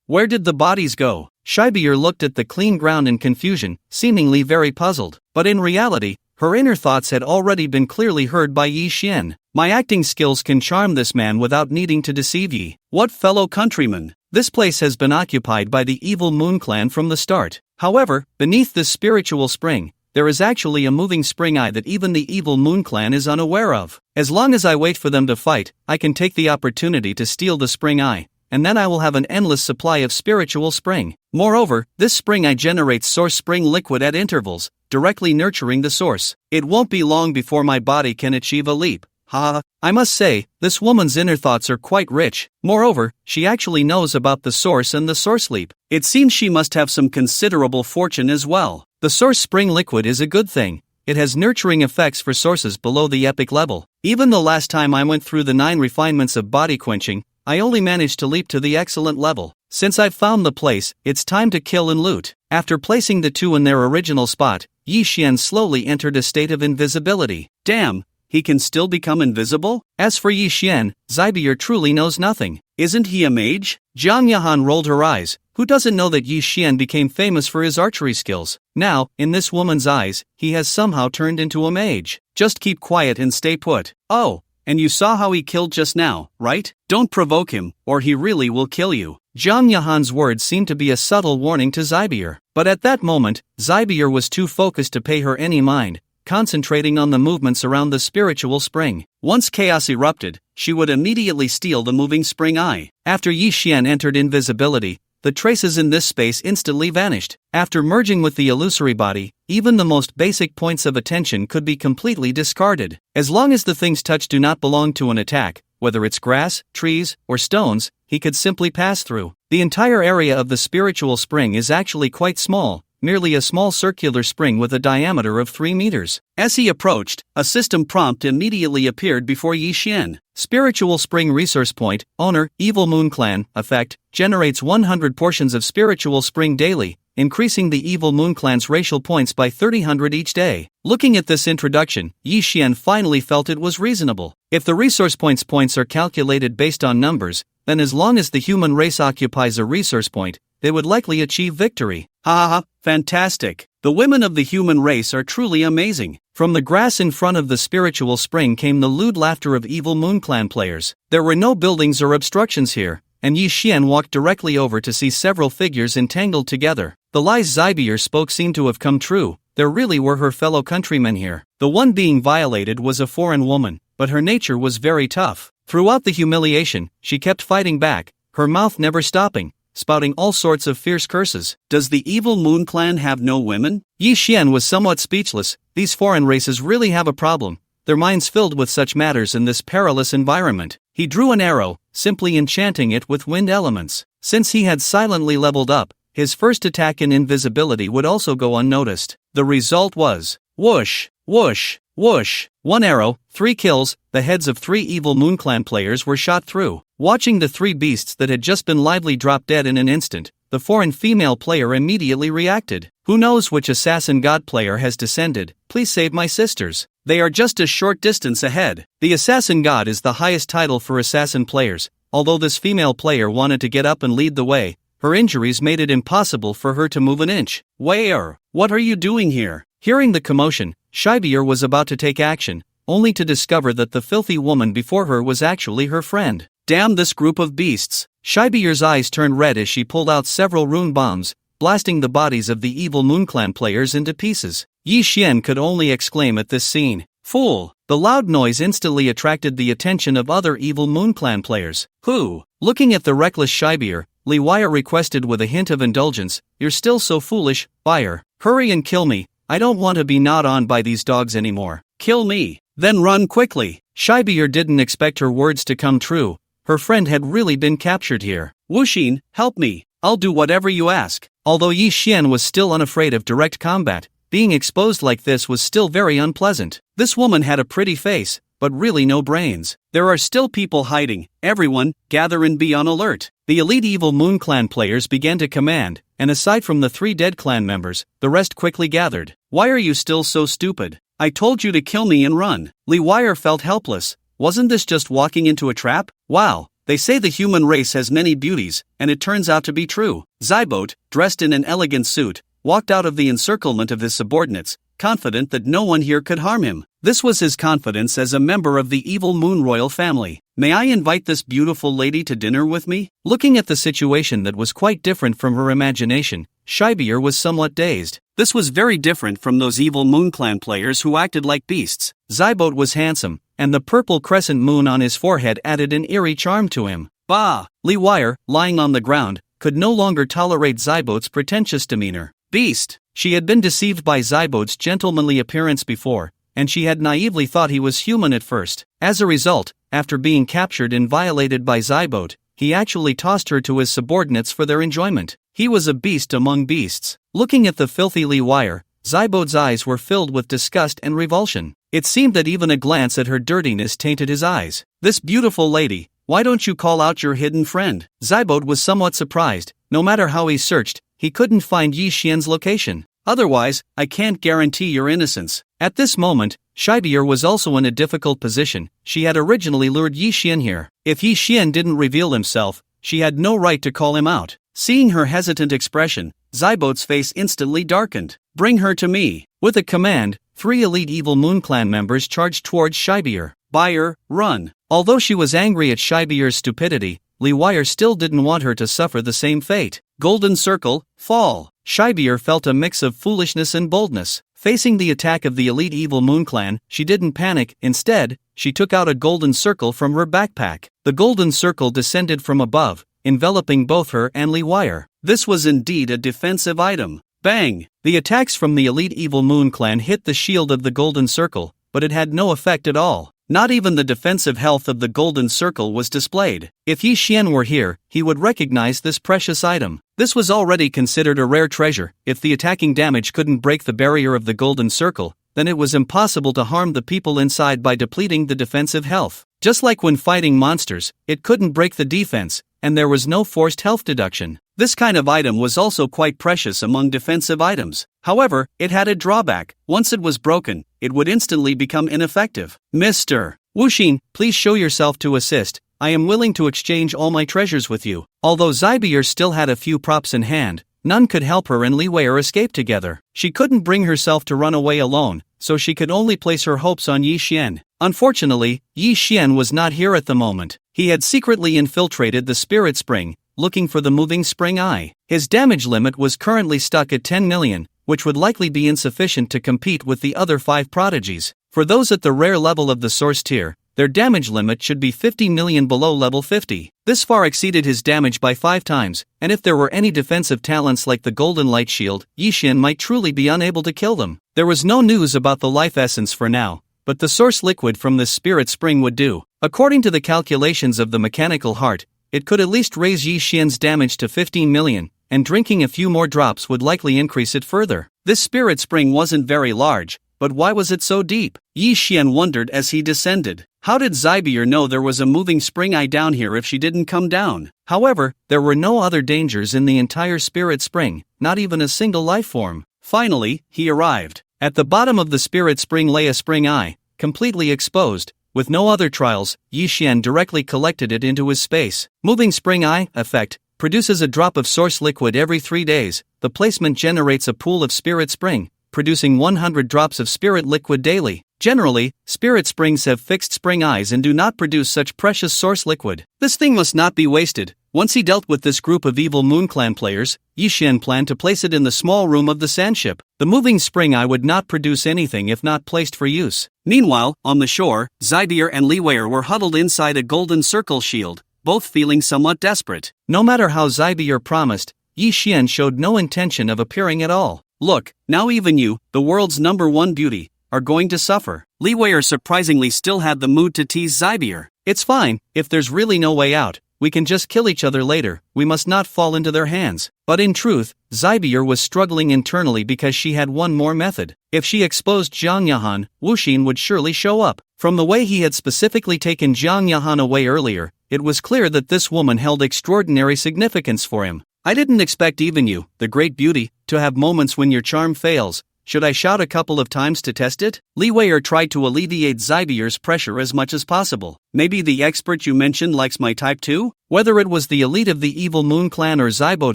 Where did the bodies go? Shibier looked at the clean ground in confusion, seemingly very puzzled. But in reality, her inner thoughts had already been clearly heard by Yi Xian. My acting skills can charm this man without needing to deceive ye. What fellow countrymen? This place has been occupied by the Evil Moon clan from the start. However, beneath this spiritual spring, there is actually a moving spring eye that even the Evil Moon clan is unaware of. As long as I wait for them to fight, I can take the opportunity to steal the spring eye, and then I will have an endless supply of spiritual spring. Moreover, this spring eye generates source spring liquid at intervals, directly nurturing the source. It won't be long before my body can achieve a leap. I must say, this woman's inner thoughts are quite rich. Moreover, she actually knows about the source and the source leap. It seems she must have some considerable fortune as well. The source spring liquid is a good thing. It has nurturing effects for sources below the epic level. Even the last time I went through the 9 refinements of body quenching, I only managed to leap to the excellent level. Since I've found the place, it's time to kill and loot. After placing the 2 in their original spot, Yi Xian slowly entered a state of invisibility. Damn! He can still become invisible? As for Yi Xian, Zybier truly knows nothing. Isn't he a mage? Zhang Yahan rolled her eyes. Who doesn't know that Yi Xian became famous for his archery skills? Now, in this woman's eyes, he has somehow turned into a mage. Just keep quiet and stay put. Oh, and you saw how he killed just now, right? Don't provoke him, or he really will kill you. Zhang Yahan's words seemed to be a subtle warning to Zybier. But at that moment, Zybier was too focused to pay her any mind, concentrating on the movements around the spiritual spring. Once chaos erupted, she would immediately steal the moving spring eye. After Yi Xian entered invisibility, the traces in this space instantly vanished. After merging with the illusory body, even the most basic points of attention could be completely discarded. As long as the things touched do not belong to an attack, whether it's grass, trees, or stones, he could simply pass through. The entire area of the spiritual spring is actually quite small, merely a small circular spring with a diameter of 3 meters. As he approached, a system prompt immediately appeared before Yi Xian. Spiritual Spring Resource Point, Owner, Evil Moon Clan, Effect, generates 100 portions of Spiritual Spring daily, increasing the Evil Moon Clan's racial points by 300 each day. Looking at this introduction, Yi Xian finally felt it was reasonable. If the resource points are calculated based on numbers, then as long as the human race occupies a resource point, they would likely achieve victory. Ha ha ha, fantastic. The women of the human race are truly amazing. From the grass in front of the spiritual spring came the lewd laughter of Evil Moon Clan players. There were no buildings or obstructions here, and Yi Xian walked directly over to see several figures entangled together. The lies Zybier spoke seemed to have come true. There really were her fellow countrymen here. The one being violated was a foreign woman, but her nature was very tough. Throughout the humiliation, she kept fighting back, her mouth never stopping, spouting all sorts of fierce curses. Does the Evil Moon Clan have no women? Yi Xian was somewhat speechless. These foreign races really have a problem, their minds filled with such matters in this perilous environment. He drew an arrow, simply enchanting it with wind elements. Since he had silently leveled up, his first attack in invisibility would also go unnoticed. The result was whoosh, whoosh, whoosh. 1 arrow, 3 kills. The heads of 3 Evil Moon Clan players were shot through. Watching the 3 beasts that had just been lively drop dead in an instant, the foreign female player immediately reacted. Who knows which assassin god player has descended? Please save my sisters. They are just a short distance ahead. The assassin god is the highest title for assassin players. Although this female player wanted to get up and lead the way, her injuries made it impossible for her to move an inch. Where? What are you doing here? Hearing the commotion, Zybier was about to take action, only to discover that the filthy woman before her was actually her friend. Damn this group of beasts. Zybier's eyes turned red as she pulled out several rune bombs, blasting the bodies of the Evil Moon Clan players into pieces. Yi Xian could only exclaim at this scene. Fool! The loud noise instantly attracted the attention of other Evil Moon Clan players, who, looking at the reckless Zybier, Li Wire requested with a hint of indulgence, "You're still so foolish, Wire. Hurry and kill me. I don't want to be gnawed on by these dogs anymore. Kill me, then run quickly." Zybier didn't expect her words to come true. Her friend had really been captured here. "Wuxin, help me. I'll do whatever you ask." Although Yi Xian was still unafraid of direct combat, being exposed like this was still very unpleasant. This woman had a pretty face, but really no brains. There are still people hiding. Everyone, gather and be on alert. The elite Evil Moon Clan players began to command, and aside from the 3 dead clan members, the rest quickly gathered. "Why are you still so stupid? I told you to kill me and run." Li Wire felt helpless. Wasn't this just walking into a trap? Wow, they say the human race has many beauties, and it turns out to be true. Zybote, dressed in an elegant suit, walked out of the encirclement of his subordinates, confident that no one here could harm him. This was his confidence as a member of the Evil Moon royal family. "May I invite this beautiful lady to dinner with me?" Looking at the situation that was quite different from her imagination, Zybier was somewhat dazed. This was very different from those Evil Moon Clan players who acted like beasts. Zybote was handsome, and the purple crescent moon on his forehead added an eerie charm to him. Bah! Li Wire, lying on the ground, could no longer tolerate Zybote's pretentious demeanor. Beast! She had been deceived by Zybote's gentlemanly appearance before, and she had naively thought he was human at first. As a result, after being captured and violated by Zybote, he actually tossed her to his subordinates for their enjoyment. He was a beast among beasts. Looking at the filthy Li Wire, Zybote's eyes were filled with disgust and revulsion. It seemed that even a glance at her dirtiness tainted his eyes. "This beautiful lady, why don't you call out your hidden friend?" Zybote was somewhat surprised. No matter how he searched, he couldn't find Yi Xian's location. "Otherwise, I can't guarantee your innocence." At this moment, Zybier was also in a difficult position. She had originally lured Yi Xian here. If Yi Xian didn't reveal himself, she had no right to call him out. Seeing her hesitant expression, Zybote's face instantly darkened. "Bring her to me." With a command, 3 elite Evil Moon Clan members charged towards Zybier. "Buyer, run." Although she was angry at Zybier's stupidity, Li Wire still didn't want her to suffer the same fate. Golden Circle, fall. Zybier felt a mix of foolishness and boldness. Facing the attack of the elite Evil Moon Clan, she didn't panic. Instead, she took out a golden circle from her backpack. The golden circle descended from above, enveloping both her and Li Wire. This was indeed a defensive item. Bang! The attacks from the elite Evil Moon clan hit the shield of the Golden Circle, but it had no effect at all. Not even the defensive health of the Golden Circle was displayed. If Yi Xian were here, he would recognize this precious item. This was already considered a rare treasure. If the attacking damage couldn't break the barrier of the Golden Circle, then it was impossible to harm the people inside by depleting the defensive health. Just like when fighting monsters, it couldn't break the defense, and there was no forced health deduction. This kind of item was also quite precious among defensive items. However, it had a drawback. Once it was broken, it would instantly become ineffective. Mr. Wuxin, please show yourself to assist. I am willing to exchange all my treasures with you. Although Zybier still had a few props in hand, none could help her and Li Wei escape together. She couldn't bring herself to run away alone, so she could only place her hopes on Yi Xian. Unfortunately, Yi Xian was not here at the moment. He had secretly infiltrated the Spirit Spring, looking for the moving spring eye. His damage limit was currently stuck at 10 million, which would likely be insufficient to compete with the other 5 prodigies. For those at the rare level of the source tier, their damage limit should be 50 million below level 50. This far exceeded his damage by 5 times, and if there were any defensive talents like the Golden Light Shield, Yi Xian might truly be unable to kill them. There was no news about the life essence for now, but the source liquid from this spirit spring would do. According to the calculations of the mechanical heart, it could at least raise Yi Xian's damage to 15 million, and drinking a few more drops would likely increase it further. This spirit spring wasn't very large, but why was it so deep? Yi Xian wondered as he descended. How did Zybier know there was a moving spring eye down here if she didn't come down? However, there were no other dangers in the entire spirit spring, not even a single life form. Finally, he arrived. At the bottom of the spirit spring lay a spring eye, completely exposed. With no other trials, Yi Xian directly collected it into his space. Moving spring eye effect produces a drop of source liquid every 3 days. The placement generates a pool of spirit spring, producing 100 drops of spirit liquid daily. Generally, spirit springs have fixed spring eyes and do not produce such precious source liquid. This thing must not be wasted. Once he dealt with this group of evil Moon Clan players, Yi Xian planned to place it in the small room of the sandship. The moving spring eye would not produce anything if not placed for use. Meanwhile, on the shore, Zybier and Li Wei were huddled inside a golden circle shield, both feeling somewhat desperate. No matter how Zybier promised, Yi Xian showed no intention of appearing at all. Look, now even you, the world's #1 beauty, are going to suffer. Li Wei surprisingly still had the mood to tease Zybier. It's fine, if there's really no way out, we can just kill each other later, we must not fall into their hands. But in truth, Zybier was struggling internally because she had one more method. If she exposed Jiang Yahan, Wuxin would surely show up. From the way he had specifically taken Jiang Yahan away earlier, it was clear that this woman held extraordinary significance for him. I didn't expect even you, the great beauty, to have moments when your charm fails. Should I shout a couple of times to test it? Li Wei tried to alleviate Zybier's pressure as much as possible. Maybe the expert you mentioned likes my type too? Whether it was the elite of the evil Moon Clan or Zybot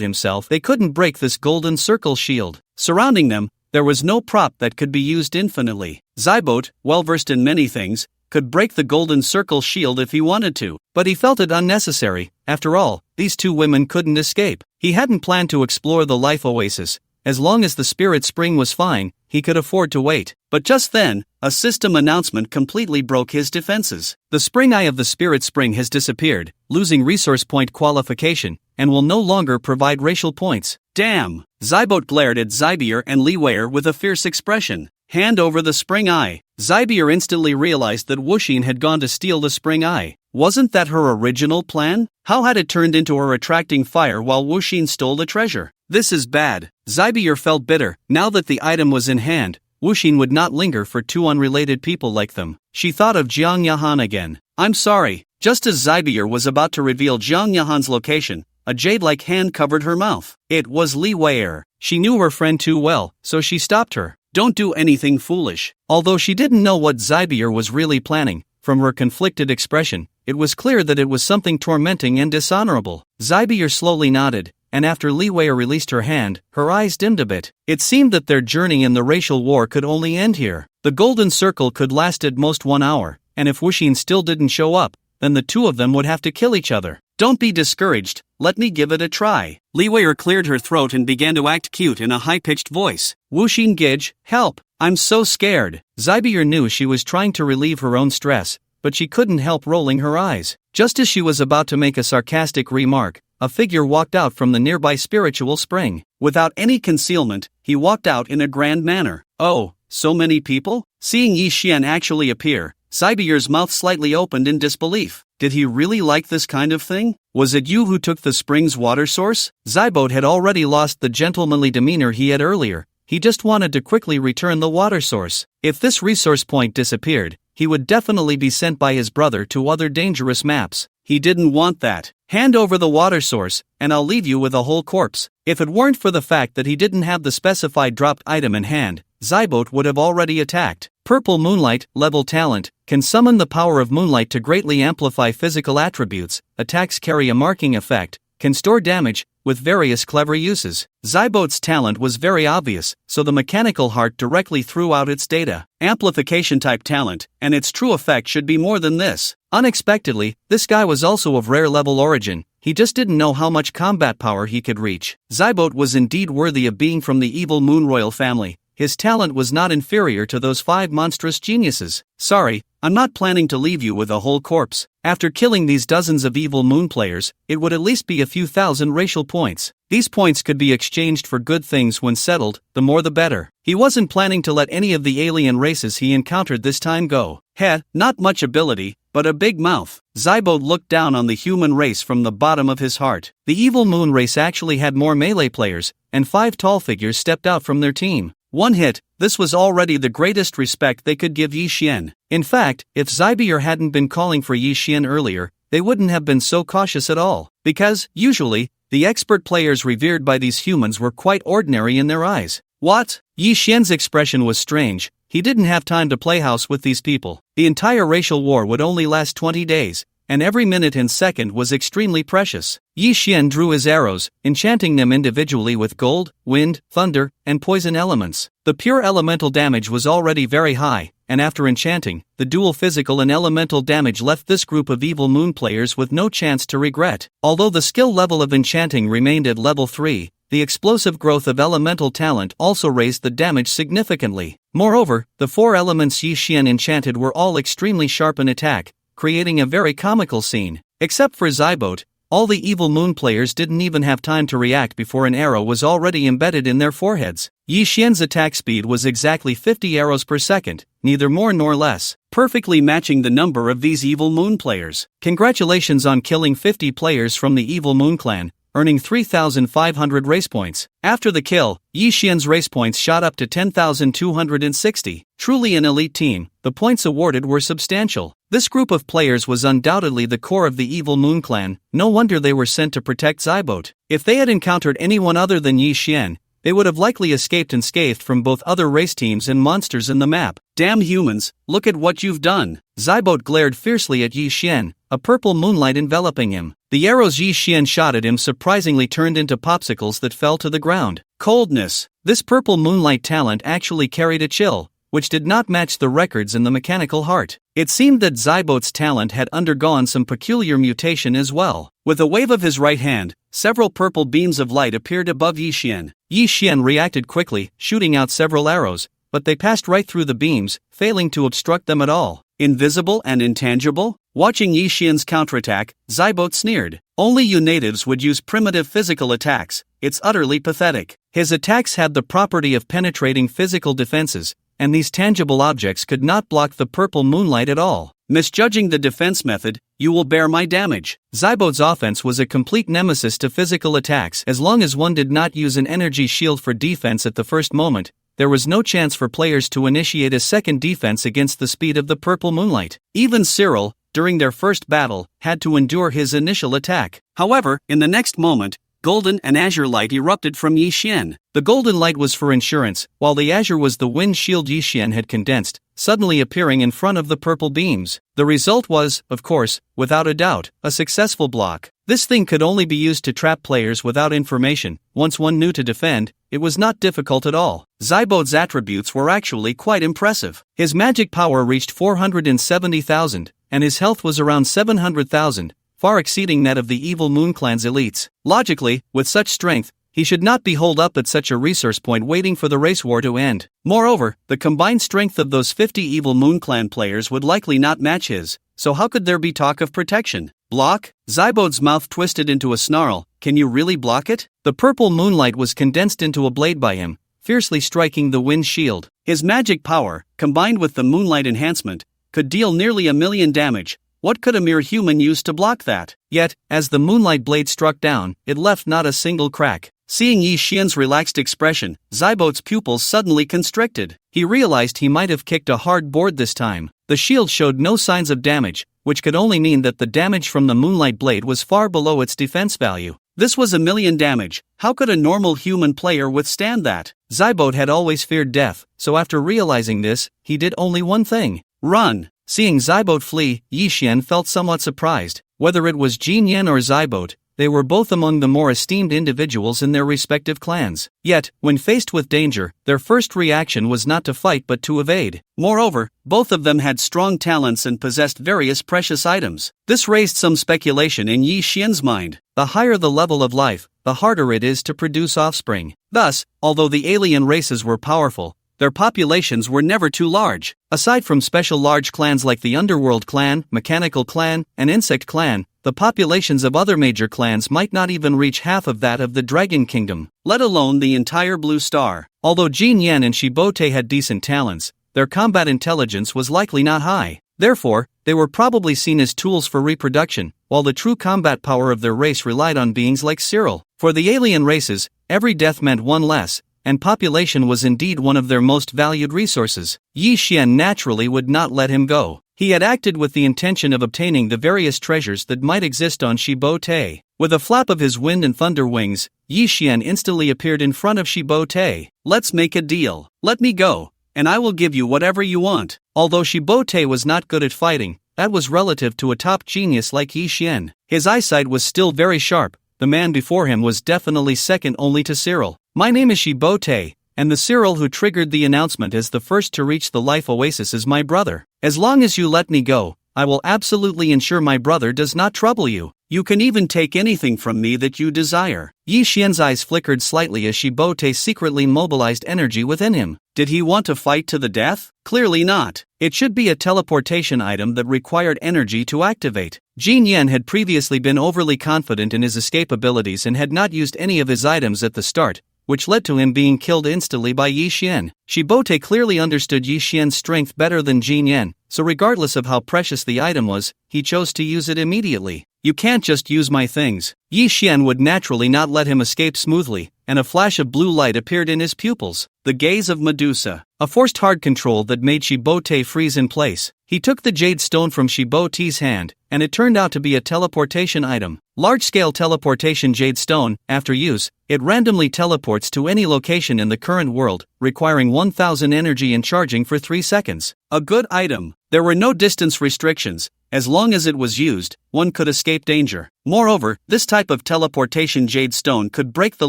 himself, they couldn't break this golden circle shield. Surrounding them, there was no prop that could be used infinitely. Zybot, well versed in many things, could break the golden circle shield if he wanted to, but he felt it unnecessary. After all, these 2 women couldn't escape. He hadn't planned to explore the life oasis. As long as the spirit spring was fine, he could afford to wait. But just then, a system announcement completely broke his defenses. The spring eye of the spirit spring has disappeared, losing resource point qualification, and will no longer provide racial points. Damn! Zybot glared at Zybier and Li Wei with a fierce expression. Hand over the spring eye. Zybier instantly realized that Wuxin had gone to steal the spring eye. Wasn't that her original plan? How had it turned into her attracting fire while Wuxin stole the treasure? This is bad. Zybier felt bitter. Now that the item was in hand, Wuxin would not linger for 2 unrelated people like them. She thought of Jiang Yahan again. I'm sorry. Just as Zybier was about to reveal Jiang Yahan's location, a jade-like hand covered her mouth. It was Li Wei. She knew her friend too well, so she stopped her. Don't do anything foolish. Although she didn't know what Zybier was really planning, from her conflicted expression, it was clear that it was something tormenting and dishonorable. Zybier slowly nodded, and after Li Wei released her hand, her eyes dimmed a bit. It seemed that their journey in the racial war could only end here. The golden circle could last at most 1 hour, and if Wuxin still didn't show up, then the 2 of them would have to kill each other. Don't be discouraged, let me give it a try. Li Wei cleared her throat and began to act cute in a high-pitched voice. Wuxin Gage, help, I'm so scared. Zybier knew she was trying to relieve her own stress, but she couldn't help rolling her eyes. Just as she was about to make a sarcastic remark, a figure walked out from the nearby spiritual spring. Without any concealment, he walked out in a grand manner. Oh, so many people? Seeing Yi Xian actually appear, Zybier's mouth slightly opened in disbelief. Did he really like this kind of thing? Was it you who took the spring's water source? Zybot had already lost the gentlemanly demeanor he had earlier. He just wanted to quickly return the water source. If this resource point disappeared, he would definitely be sent by his brother to other dangerous maps. He didn't want that. Hand over the water source, and I'll leave you with a whole corpse. If it weren't for the fact that he didn't have the specified dropped item in hand, Zybot would have already attacked. Purple Moonlight level talent can summon the power of moonlight to greatly amplify physical attributes. Attacks carry a marking effect, can store damage, with various clever uses. Zybot's talent was very obvious, so the mechanical heart directly threw out its data. Amplification type talent, and its true effect should be more than this. Unexpectedly, this guy was also of rare level origin. He just didn't know how much combat power he could reach. Zybot was indeed worthy of being from the evil Moon Royal family. His talent was not inferior to those 5 monstrous geniuses. Sorry, I'm not planning to leave you with a whole corpse. After killing these dozens of evil moon players, it would at least be a few thousand racial points. These points could be exchanged for good things when settled, the more the better. He wasn't planning to let any of the alien races he encountered this time go. Heh, not much ability, but a big mouth. Zybot looked down on the human race from the bottom of his heart. The evil moon race actually had more melee players, and 5 tall figures stepped out from their team. One hit, this was already the greatest respect they could give Yi Xian. In fact, if Zybier hadn't been calling for Yi Xian earlier, they wouldn't have been so cautious at all. Because, usually, the expert players revered by these humans were quite ordinary in their eyes. What? Yi Xian's expression was strange. He didn't have time to play house with these people. The entire racial war would only last 20 days, and every minute and second was extremely precious. Yi Xian drew his arrows, enchanting them individually with gold, wind, thunder, and poison elements. The pure elemental damage was already very high, and after enchanting, the dual physical and elemental damage left this group of evil moon players with no chance to regret. Although the skill level of enchanting remained at level 3, the explosive growth of elemental talent also raised the damage significantly. Moreover, the 4 elements Yi Xian enchanted were all extremely sharp in attack, creating a very comical scene. Except for Zybot, all the evil moon players didn't even have time to react before an arrow was already embedded in their foreheads. Yi Xian's attack speed was exactly 50 arrows per second, neither more nor less, perfectly matching the number of these evil moon players. Congratulations on killing 50 players from the evil moon clan, earning 3,500 race points. After the kill, Yi Xian's race points shot up to 10,260. Truly an elite team, the points awarded were substantial. This group of players was undoubtedly the core of the evil moon clan. No wonder they were sent to protect Zybot. If they had encountered anyone other than Yi Xian, they would have likely escaped unscathed from both other race teams and monsters in the map. Damn humans, look at what you've done. Zybot glared fiercely at Yi Xian, a purple moonlight enveloping him. The arrows Yi Xian shot at him surprisingly turned into popsicles that fell to the ground. Coldness. This purple moonlight talent actually carried a chill, which did not match the records in the mechanical heart. It seemed that Zybot's talent had undergone some peculiar mutation as well. With a wave of his right hand, several purple beams of light appeared above Yi Xian. Yi Xian reacted quickly, shooting out several arrows, but they passed right through the beams, failing to obstruct them at all. Invisible and intangible? Watching Yi Xian's counterattack, Zybot sneered. Only you natives would use primitive physical attacks. It's utterly pathetic. His attacks had the property of penetrating physical defenses, and these tangible objects could not block the purple moonlight at all. Misjudging the defense method, you will bear my damage. Zybot's offense was a complete nemesis to physical attacks. As long as one did not use an energy shield for defense at the first moment, there was no chance for players to initiate a second defense against the speed of the purple moonlight. Even Cyril, during their first battle, had to endure his initial attack. However, in the next moment, golden and azure light erupted from Yi Xian. The golden light was for insurance, while the azure was the wind shield Yi Xian had condensed, suddenly appearing in front of the purple beams. The result was, of course, without a doubt, a successful block. This thing could only be used to trap players without information. Once one knew to defend, it was not difficult at all. Zybot's attributes were actually quite impressive. His magic power reached 470,000, and his health was around 700,000, far exceeding that of the evil moon clan's elites. Logically, with such strength, he should not be holed up at such a resource point waiting for the race war to end. Moreover, the combined strength of those 50 evil moon clan players would likely not match his, so how could there be talk of protection? Block? Zybode's mouth twisted into a snarl. Can you really block it? The purple moonlight was condensed into a blade by him, fiercely striking the wind shield. His magic power, combined with the moonlight enhancement, could deal nearly 1,000,000 damage. What could a mere human use to block that? Yet, as the moonlight blade struck down, it left not a single crack. Seeing Yi Xian's relaxed expression, Zybode's pupils suddenly constricted. He realized he might have kicked a hard board this time. The shield showed no signs of damage, which could only mean that the damage from the moonlight blade was far below its defense value. This was 1,000,000 damage. How could a normal human player withstand that? Zybode had always feared death, so after realizing this, he did only one thing: run. Seeing Zybode flee, Yi Xian felt somewhat surprised. Whether it was Jin Yan or Zybode, they were both among the more esteemed individuals in their respective clans. Yet, when faced with danger, their first reaction was not to fight but to evade. Moreover, both of them had strong talents and possessed various precious items. This raised some speculation in Yi Xian's mind. The higher the level of life, the harder it is to produce offspring. Thus, although the alien races were powerful, their populations were never too large. Aside from special large clans like the Underworld clan, Mechanical clan, and Insect clan, the populations of other major clans might not even reach half of that of the Dragon Kingdom, let alone the entire Blue Star. Although Jin Yan and Shibote had decent talents, their combat intelligence was likely not high. Therefore, they were probably seen as tools for reproduction, while the true combat power of their race relied on beings like Cyril. For the alien races, every death meant one less, and population was indeed one of their most valued resources. Yi Xian naturally would not let him go. He had acted with the intention of obtaining the various treasures that might exist on Shibote. With a flap of his wind and thunder wings, Yi Xian instantly appeared in front of Shibote. Let's make a deal. Let me go, and I will give you whatever you want. Although Shibote was not good at fighting, that was relative to a top genius like Yi Xian. His eyesight was still very sharp. The man before him was definitely second only to Cyril. My name is Shibote, and the Cyril who triggered the announcement as the first to reach the life oasis is my brother. As long as you let me go, I will absolutely ensure my brother does not trouble you. You can even take anything from me that you desire. Yi Xian's eyes flickered slightly as Shibote secretly mobilized energy within him. Did he want to fight to the death? Clearly not. It should be a teleportation item that required energy to activate. Jin Yan had previously been overly confident in his escape abilities and had not used any of his items at the start, which led to him being killed instantly by Yi Xian. Shibote clearly understood Yi Xian's strength better than Jin Yan, so regardless of how precious the item was, he chose to use it immediately. You can't just use my things. Yi Xian would naturally not let him escape smoothly, and a flash of blue light appeared in his pupils. The gaze of Medusa. A forced hard control that made Shibote freeze in place. He took the jade stone from Shibote's hand, and it turned out to be a teleportation item. Large-scale teleportation jade stone. After use, it randomly teleports to any location in the current world, requiring 1,000 energy and charging for 3 seconds. A good item. There were no distance restrictions. As long as it was used, one could escape danger. Moreover, this type of teleportation jade stone could break the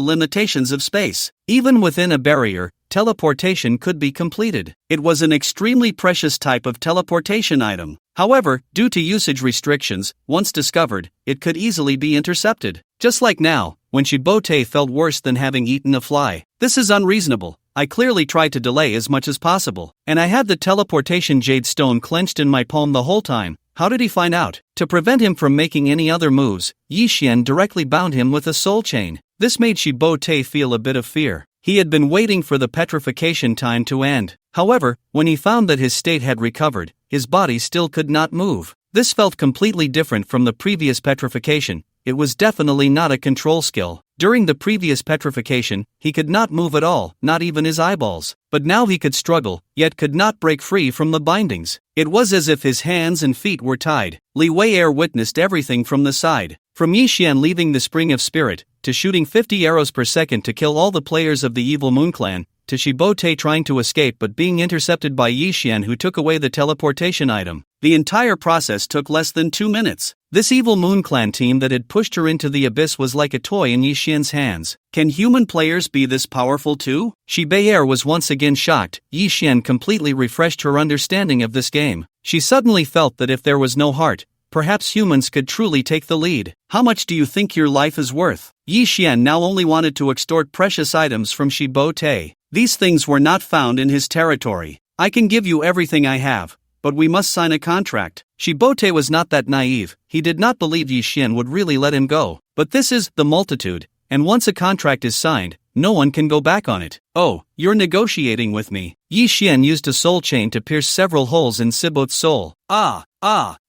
limitations of space. Even within a barrier, teleportation could be completed. It was an extremely precious type of teleportation item. However, due to usage restrictions, once discovered, it could easily be intercepted. Just like now, when Shibote felt worse than having eaten a fly. This is unreasonable. I clearly tried to delay as much as possible, and I had the teleportation jade stone clenched in my palm the whole time. How did he find out? To prevent him from making any other moves, Yi Xian directly bound him with a soul chain. This made Shibote feel a bit of fear. He had been waiting for the petrification time to end. However, when he found that his state had recovered, his body still could not move. This felt completely different from the previous petrification. It was definitely not a control skill. During the previous petrification, he could not move at all, not even his eyeballs. But now he could struggle, yet could not break free from the bindings. It was as if his hands and feet were tied. Li Wei witnessed everything from the side. From Yi Xian leaving the Spring of Spirit, to shooting 50 arrows per second to kill all the players of the Evil Moon Clan, to Shibote trying to escape but being intercepted by Yi Xian who took away the teleportation item. The entire process took less than 2 minutes. This Evil Moon Clan team that had pushed her into the abyss was like a toy in Yi Xian's hands. Can human players be this powerful too? Shibaer was once again shocked. Yi Xian completely refreshed her understanding of this game. She suddenly felt that if there was no heart, perhaps humans could truly take the lead. How much do you think your life is worth? Yi Xian now only wanted to extort precious items from Shibote. These things were not found in his territory. I can give you everything I have, but we must sign a contract. Shibote was not that naive, he did not believe Yi Xian would really let him go. But this is the multitude, and once a contract is signed, no one can go back on it. Oh, you're negotiating with me. Yi Xian used a soul chain to pierce several holes in Sibote's soul.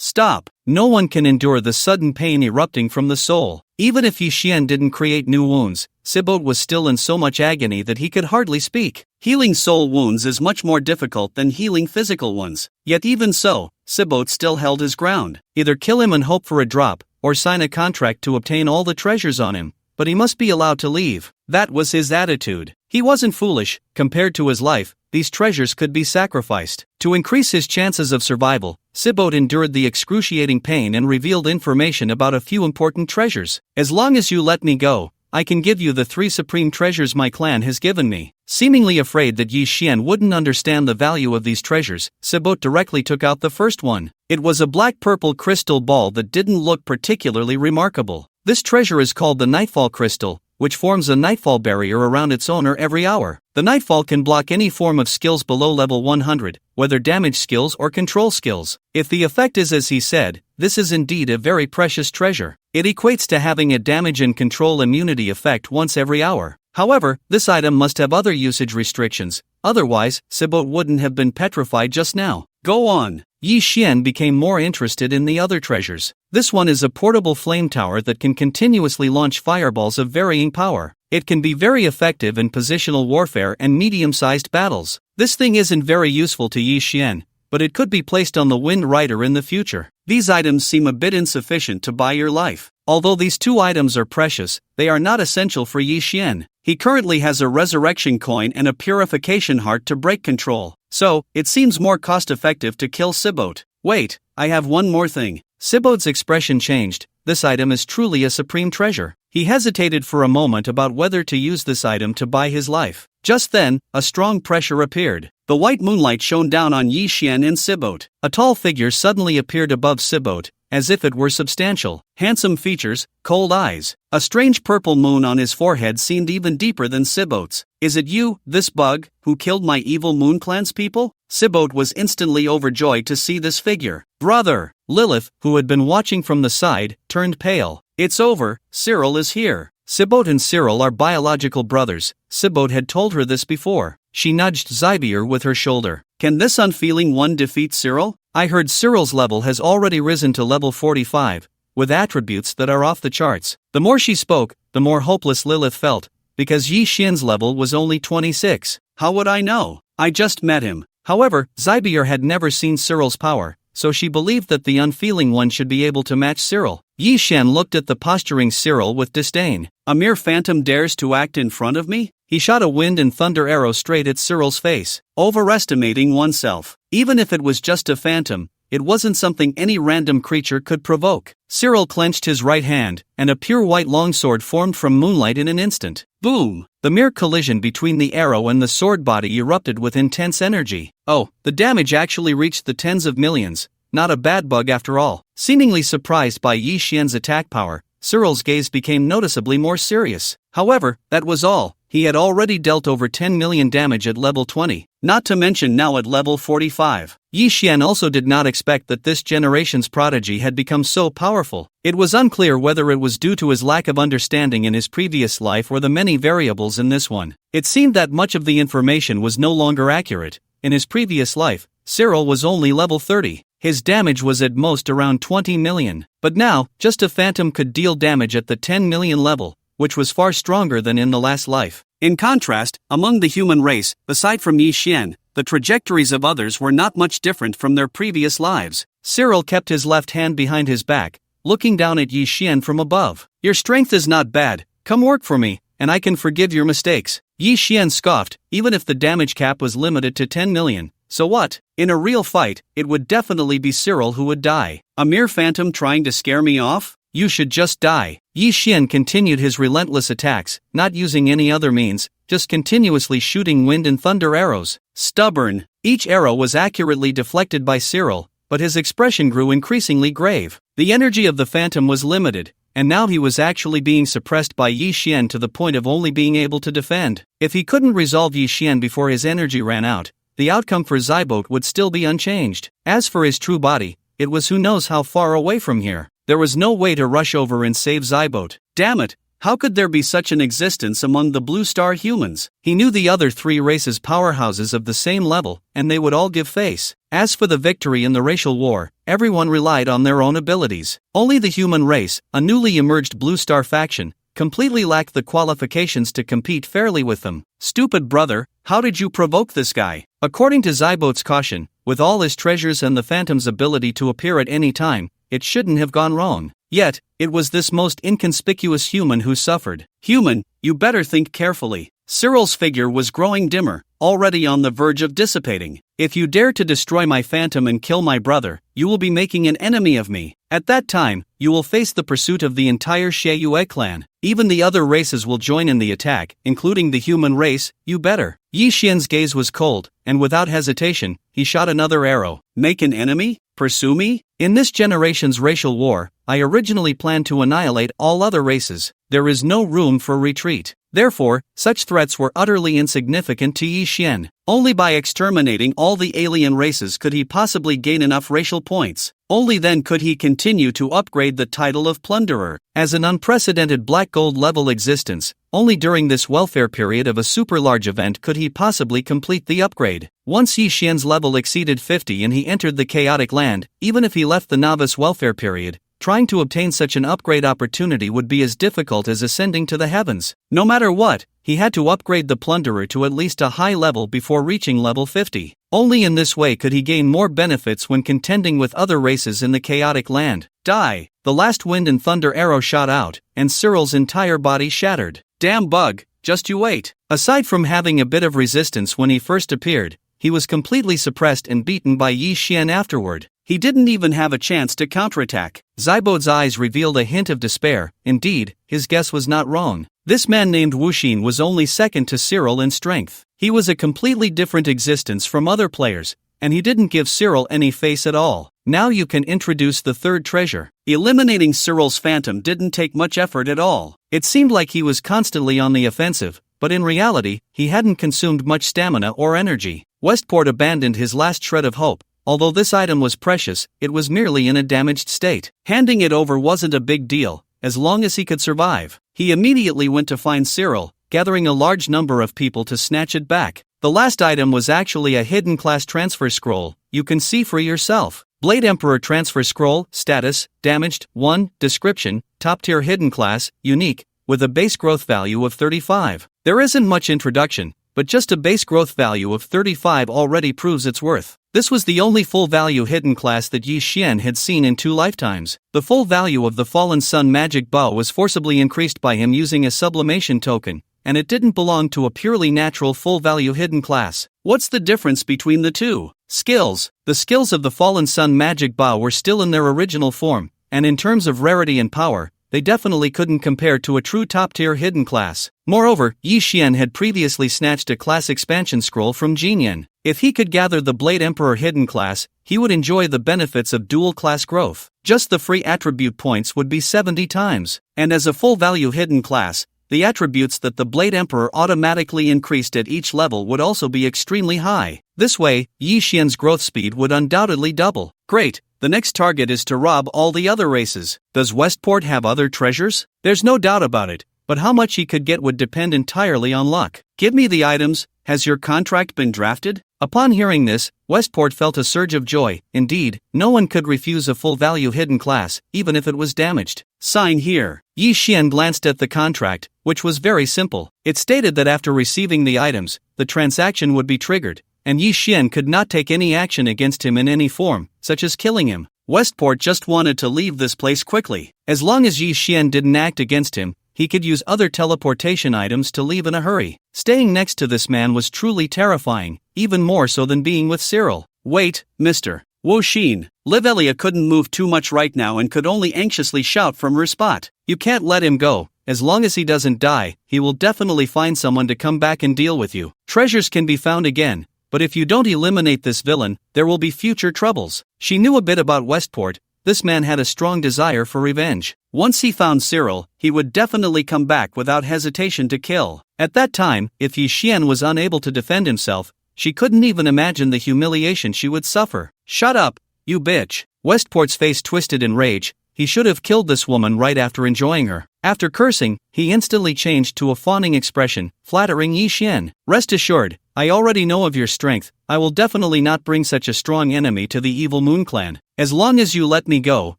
Stop. No one can endure the sudden pain erupting from the soul. Even if Yi Xian didn't create new wounds, Sibote was still in so much agony that he could hardly speak. Healing soul wounds is much more difficult than healing physical ones. Yet even so, Sibote still held his ground. Either kill him and hope for a drop, or sign a contract to obtain all the treasures on him. But he must be allowed to leave. That was his attitude. He wasn't foolish. Compared to his life, these treasures could be sacrificed. To increase his chances of survival, Sibote endured the excruciating pain and revealed information about a few important treasures. As long as you let me go, I can give you the 3 supreme treasures my clan has given me. Seemingly afraid that Yi Xian wouldn't understand the value of these treasures, Sibote directly took out the first one. It was a black-purple crystal ball that didn't look particularly remarkable. This treasure is called the Nightfall Crystal, which forms a nightfall barrier around its owner every hour. The nightfall can block any form of skills below level 100, whether damage skills or control skills. If the effect is as he said, this is indeed a very precious treasure. It equates to having a damage and control immunity effect once every hour. However, this item must have other usage restrictions, otherwise, Sibote wouldn't have been petrified just now. Go on. Yi Xian became more interested in the other treasures. This one is a portable flame tower that can continuously launch fireballs of varying power. It can be very effective in positional warfare and medium-sized battles. This thing isn't very useful to Yi Xian, but it could be placed on the Wind Rider in the future. These items seem a bit insufficient to buy your life. Although these 2 items are precious, they are not essential for Yi Xian. He currently has a resurrection coin and a purification heart to break control. So, it seems more cost-effective to kill Sibote. Wait, I have one more thing. Sibote's expression changed. This item is truly a supreme treasure. He hesitated for a moment about whether to use this item to buy his life. Just then, a strong pressure appeared. The white moonlight shone down on Yi Xian and Sibote. A tall figure suddenly appeared above Sibote, as if it were substantial. Handsome features, cold eyes. A strange purple moon on his forehead seemed even deeper than Sibote's. Is it you, this bug, who killed my evil Moon Clan's people? Sibote was instantly overjoyed to see this figure. Brother! Lilith, who had been watching from the side, turned pale. It's over, Cyril is here. Sibote and Cyril are biological brothers. Sibote had told her this before. She nudged Zybier with her shoulder. Can this unfeeling one defeat Cyril? I heard Cyril's level has already risen to level 45, with attributes that are off the charts. The more she spoke, the more hopeless Lilith felt, because Yi Xian's level was only 26. How would I know? I just met him. However, Zybier had never seen Cyril's power, so she believed that the unfeeling one should be able to match Cyril. Yi Xian looked at the posturing Cyril with disdain. A mere phantom dares to act in front of me? He shot a wind and thunder arrow straight at Cyril's face. Overestimating oneself. Even if it was just a phantom, it wasn't something any random creature could provoke. Cyril clenched his right hand, and a pure white longsword formed from moonlight in an instant. Boom! The mere collision between the arrow and the sword body erupted with intense energy. Oh, the damage actually reached the tens of millions. Not a bad bug after all. Seemingly surprised by Yi Xian's attack power, Cyril's gaze became noticeably more serious. However, that was all. He had already dealt over 10 million damage at level 20, not to mention now at level 45. Yi Xian also did not expect that this generation's prodigy had become so powerful. It was unclear whether it was due to his lack of understanding in his previous life or the many variables in this one. It seemed that much of the information was no longer accurate. In his previous life, Cyril was only level 30. His damage was at most around 20 million. But now, just a phantom could deal damage at the 10 million level, which was far stronger than in the last life. In contrast, among the human race, aside from Yi Xian, the trajectories of others were not much different from their previous lives. Cyril kept his left hand behind his back, looking down at Yi Xian from above. Your strength is not bad, come work for me, and I can forgive your mistakes. Yi Xian scoffed, even if the damage cap was limited to 10 million. So what? In a real fight, it would definitely be Cyril who would die. A mere phantom trying to scare me off? You should just die. Yi Xian continued his relentless attacks, not using any other means, just continuously shooting wind and thunder arrows. Stubborn. Each arrow was accurately deflected by Cyril, but his expression grew increasingly grave. The energy of the phantom was limited, and now he was actually being suppressed by Yi Xian to the point of only being able to defend. If he couldn't resolve Yi Xian before his energy ran out, the outcome for Zybote would still be unchanged. As for his true body, it was who knows how far away from here. There was no way to rush over and save Zybote. Damn it! How could there be such an existence among the Blue Star humans? He knew the other three races powerhouses of the same level, and they would all give face. As for the victory in the racial war, everyone relied on their own abilities. Only the human race, a newly emerged Blue Star faction, completely lacked the qualifications to compete fairly with them. Stupid brother, how did you provoke this guy? According to Zybote's caution, with all his treasures and the Phantom's ability to appear at any time, it shouldn't have gone wrong. Yet, it was this most inconspicuous human who suffered. Human, you better think carefully. Cyril's figure was growing dimmer, already on the verge of dissipating. If you dare to destroy my Phantom and kill my brother, you will be making an enemy of me. At that time, you will face the pursuit of the entire Xieyue clan. Even the other races will join in the attack, including the human race, you better. Yi Xian's gaze was cold, and without hesitation, he shot another arrow. Make an enemy? Pursue me? In this generation's racial war, I originally planned to annihilate all other races. There is no room for retreat. Therefore, such threats were utterly insignificant to Yi Xian. Only by exterminating all the alien races could he possibly gain enough racial points. Only then could he continue to upgrade the title of Plunderer. As an unprecedented black gold level existence, only during this welfare period of a super large event could he possibly complete the upgrade. Once Yi Xian's level exceeded 50 and he entered the chaotic land, even if he left the novice welfare period, trying to obtain such an upgrade opportunity would be as difficult as ascending to the heavens. No matter what, he had to upgrade the Plunderer to at least a high level before reaching level 50. Only in this way could he gain more benefits when contending with other races in the chaotic land. Die! The last wind and thunder arrow shot out, and Cyril's entire body shattered. Damn bug, just you wait. Aside from having a bit of resistance when he first appeared, he was completely suppressed and beaten by Yi Xian afterward. He didn't even have a chance to counterattack. Zybote's eyes revealed a hint of despair. Indeed, his guess was not wrong. This man named Wuxin was only second to Cyril in strength. He was a completely different existence from other players, and he didn't give Cyril any face at all. Now you can introduce the third treasure. Eliminating Cyril's Phantom didn't take much effort at all. It seemed like he was constantly on the offensive, but in reality, he hadn't consumed much stamina or energy. Westport abandoned his last shred of hope. Although this item was precious, it was merely in a damaged state. Handing it over wasn't a big deal, as long as he could survive. He immediately went to find Cyril, gathering a large number of people to snatch it back. The last item was actually a hidden class transfer scroll. You can see for yourself. Blade Emperor Transfer Scroll, Status, Damaged, 1, Description, Top Tier Hidden Class, Unique, with a base growth value of 35. There isn't much introduction, but just a base growth value of 35 already proves its worth. This was the only full value hidden class that Yi Xian had seen in 2 lifetimes. The full value of the Fallen Sun magic bow was forcibly increased by him using a sublimation token, and it didn't belong to a purely natural full value hidden class. What's the difference between the two? Skills. The skills of the Fallen Sun magic bow were still in their original form, and in terms of rarity and power, they definitely couldn't compare to a true top-tier hidden class. Moreover, Yi Xian had previously snatched a class expansion scroll from Jinyan. If he could gather the Blade Emperor hidden class, he would enjoy the benefits of dual class growth. Just the free attribute points would be 70 times. And as a full-value hidden class, the attributes that the Blade Emperor automatically increased at each level would also be extremely high. This way, Yi Xian's growth speed would undoubtedly double. Great! The next target is to rob all the other races. Does Westport have other treasures? There's no doubt about it, but how much he could get would depend entirely on luck. Give me the items. Has your contract been drafted? Upon hearing this, Westport felt a surge of joy. Indeed, no one could refuse a full-value hidden class, even if it was damaged. Sign here. Yi Xian glanced at the contract, which was very simple. It stated that after receiving the items, the transaction would be triggered, and Yi Xian could not take any action against him in any form, such as killing him. Westport just wanted to leave this place quickly. As long as Yi Xian didn't act against him, he could use other teleportation items to leave in a hurry. Staying next to this man was truly terrifying, even more so than being with Cyril. Wait, Mr. Wuxin. Livelia couldn't move too much right now and could only anxiously shout from her spot. You can't let him go. As long as he doesn't die, he will definitely find someone to come back and deal with you. Treasures can be found again, but if you don't eliminate this villain, there will be future troubles. She knew a bit about Westport. This man had a strong desire for revenge. Once he found Cyril, he would definitely come back without hesitation to kill. At that time, if Yi Xian was unable to defend himself, she couldn't even imagine the humiliation she would suffer. "Shut up, you bitch." Westport's face twisted in rage. He should have killed this woman right after enjoying her. After cursing, he instantly changed to a fawning expression, flattering Yi Xian. "Rest assured, I already know of your strength. I will definitely not bring such a strong enemy to the evil Moon Clan. As long as you let me go,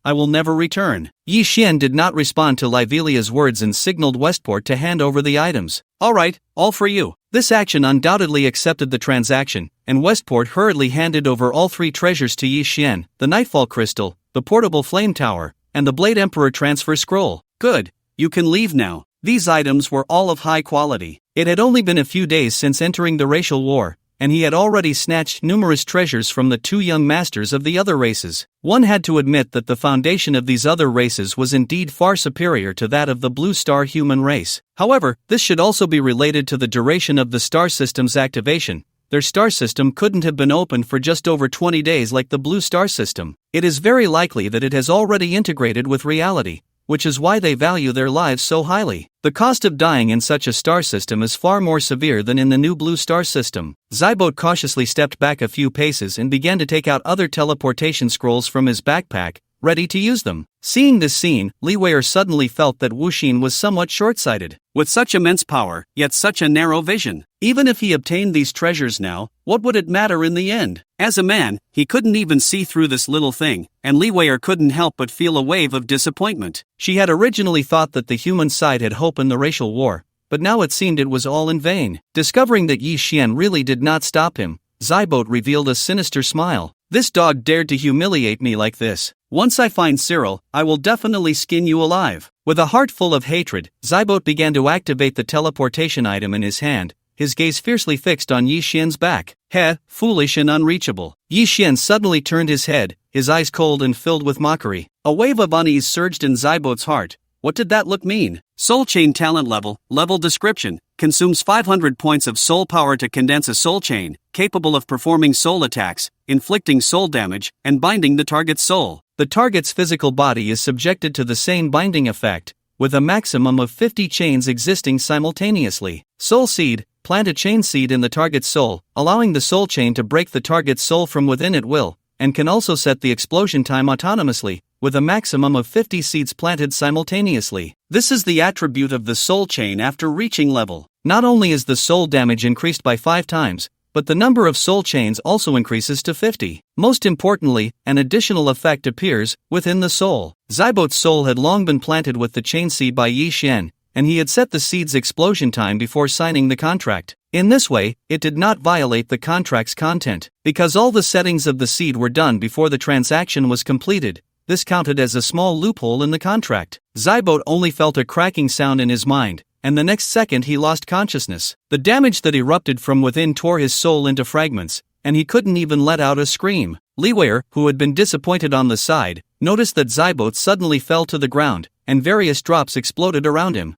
I will never return." Yi Xian did not respond to Livelia's words and signaled Westport to hand over the items. "Alright, all for you." This action undoubtedly accepted the transaction, and Westport hurriedly handed over all 3 treasures to Yi Xian: the Nightfall Crystal, the portable Flame Tower, and the Blade Emperor Transfer Scroll. "Good, you can leave now." These items were all of high quality. It had only been a few days since entering the racial war, and he had already snatched numerous treasures from the 2 young masters of the other races. One had to admit that the foundation of these other races was indeed far superior to that of the Blue Star human race. However, this should also be related to the duration of the star system's activation. Their star system couldn't have been opened for just over 20 days like the Blue Star system. It is very likely that it has already integrated with reality, which is why they value their lives so highly. The cost of dying in such a star system is far more severe than in the new Blue Star system. Zybot cautiously stepped back a few paces and began to take out other teleportation scrolls from his backpack, ready to use them. Seeing this scene, Li Weier suddenly felt that Wu Xin was somewhat short-sighted. With such immense power, yet such a narrow vision. Even if he obtained these treasures now, what would it matter in the end? As a man, he couldn't even see through this little thing, and Li Weier couldn't help but feel a wave of disappointment. She had originally thought that the human side had hope in the racial war, but now it seemed it was all in vain. Discovering that Yi Xian really did not stop him, Zybot revealed a sinister smile. "This dog dared to humiliate me like this. Once I find Cyril, I will definitely skin you alive." With a heart full of hatred, Zybot began to activate the teleportation item in his hand, his gaze fiercely fixed on Yi Xian's back. "Heh, foolish and unreachable." Yi Xian suddenly turned his head, his eyes cold and filled with mockery. A wave of unease surged in Zybot's heart. What did that look mean? Soul Chain Talent Level Description: consumes 500 points of soul power to condense a soul chain, capable of performing soul attacks, inflicting soul damage, and binding the target's soul. The target's physical body is subjected to the same binding effect, with a maximum of 50 chains existing simultaneously. Soul Seed: plant a chain seed in the target's soul, allowing the soul chain to break the target's soul from within at will, and can also set the explosion time autonomously, with a maximum of 50 seeds planted simultaneously. This is the attribute of the soul chain after reaching level. Not only is the soul damage increased by 5 times, but the number of soul chains also increases to 50. Most importantly, an additional effect appears within the soul. Zybot's soul had long been planted with the chain seed by Yi Xian, and he had set the seed's explosion time before signing the contract. In this way, it did not violate the contract's content. Because all the settings of the seed were done before the transaction was completed, this counted as a small loophole in the contract. Zybot only felt a cracking sound in his mind, and the next second he lost consciousness. The damage that erupted from within tore his soul into fragments, and he couldn't even let out a scream. Li Weier, who had been disappointed on the side, noticed that Zybot suddenly fell to the ground, and various drops exploded around him.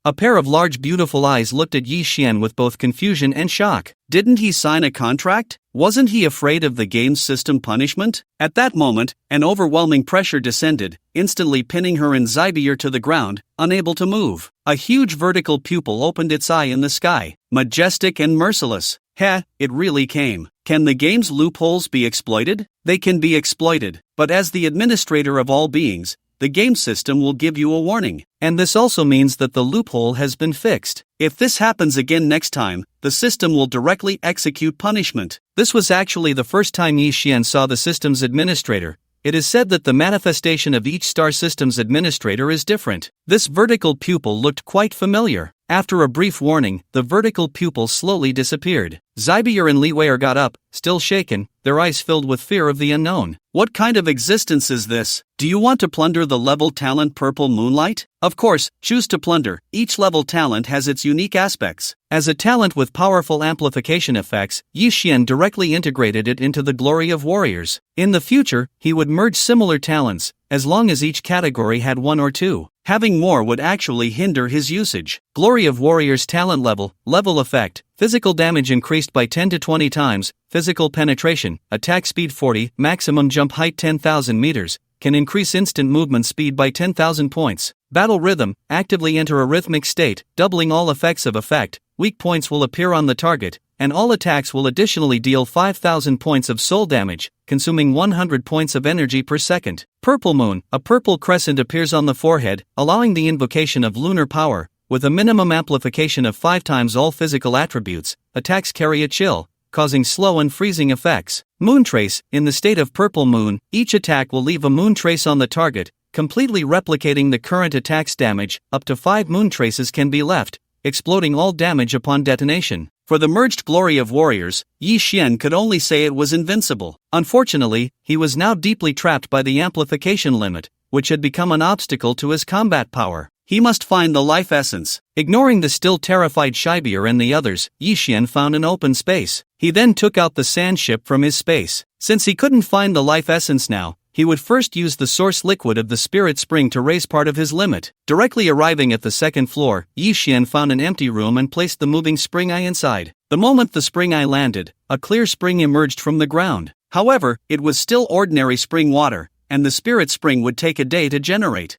A pair of large beautiful eyes looked at Yi Xian with both confusion and shock. Didn't he sign a contract? Wasn't he afraid of the game's system punishment? At that moment, an overwhelming pressure descended, instantly pinning her and Zybier to the ground, unable to move. A huge vertical pupil opened its eye in the sky, majestic and merciless. It really came. Can the game's loopholes be exploited? They can be exploited, but as the administrator of all beings, the game system will give you a warning. And this also means that the loophole has been fixed. If this happens again next time, the system will directly execute punishment. This was actually the first time Yi Xian saw the system's administrator. It is said that the manifestation of each star system's administrator is different. This vertical pupil looked quite familiar. After a brief warning, the vertical pupil slowly disappeared. Zybier and Li Weier got up, still shaken, their eyes filled with fear of the unknown. What kind of existence is this? Do you want to plunder the level talent Purple Moonlight? Of course, choose to plunder. Each level talent has its unique aspects. As a talent with powerful amplification effects, Yi Xian directly integrated it into the Glory of Warriors. In the future, he would merge similar talents, as long as each category had 1 or 2. Having more would actually hinder his usage. Glory of Warriors talent level effect, physical damage increased by 10 to 20 times, physical penetration, attack speed 40, maximum jump height 10,000 meters, can increase instant movement speed by 10,000 points. Battle rhythm, actively enter a rhythmic state, doubling all effects of effect, weak points will appear on the target, and all attacks will additionally deal 5,000 points of soul damage, consuming 100 points of energy per second. Purple Moon, a purple crescent appears on the forehead, allowing the invocation of lunar power. With a minimum amplification of 5 times all physical attributes, attacks carry a chill, causing slow and freezing effects. Moon Trace, in the state of Purple Moon, each attack will leave a moon trace on the target, completely replicating the current attack's damage. Up to 5 moon traces can be left, exploding all damage upon detonation. For the merged glory of warriors, Yi Xian could only say it was invincible. Unfortunately, he was now deeply trapped by the amplification limit, which had become an obstacle to his combat power. He must find the life essence. Ignoring the still terrified Shibier and the others, Yi Xian found an open space. He then took out the sand ship from his space. Since he couldn't find the life essence now, he would first use the source liquid of the spirit spring to raise part of his limit. Directly arriving at the second floor, Yi Xian found an empty room and placed the moving spring eye inside. The moment the spring eye landed, a clear spring emerged from the ground. However, it was still ordinary spring water, and the spirit spring would take a day to generate.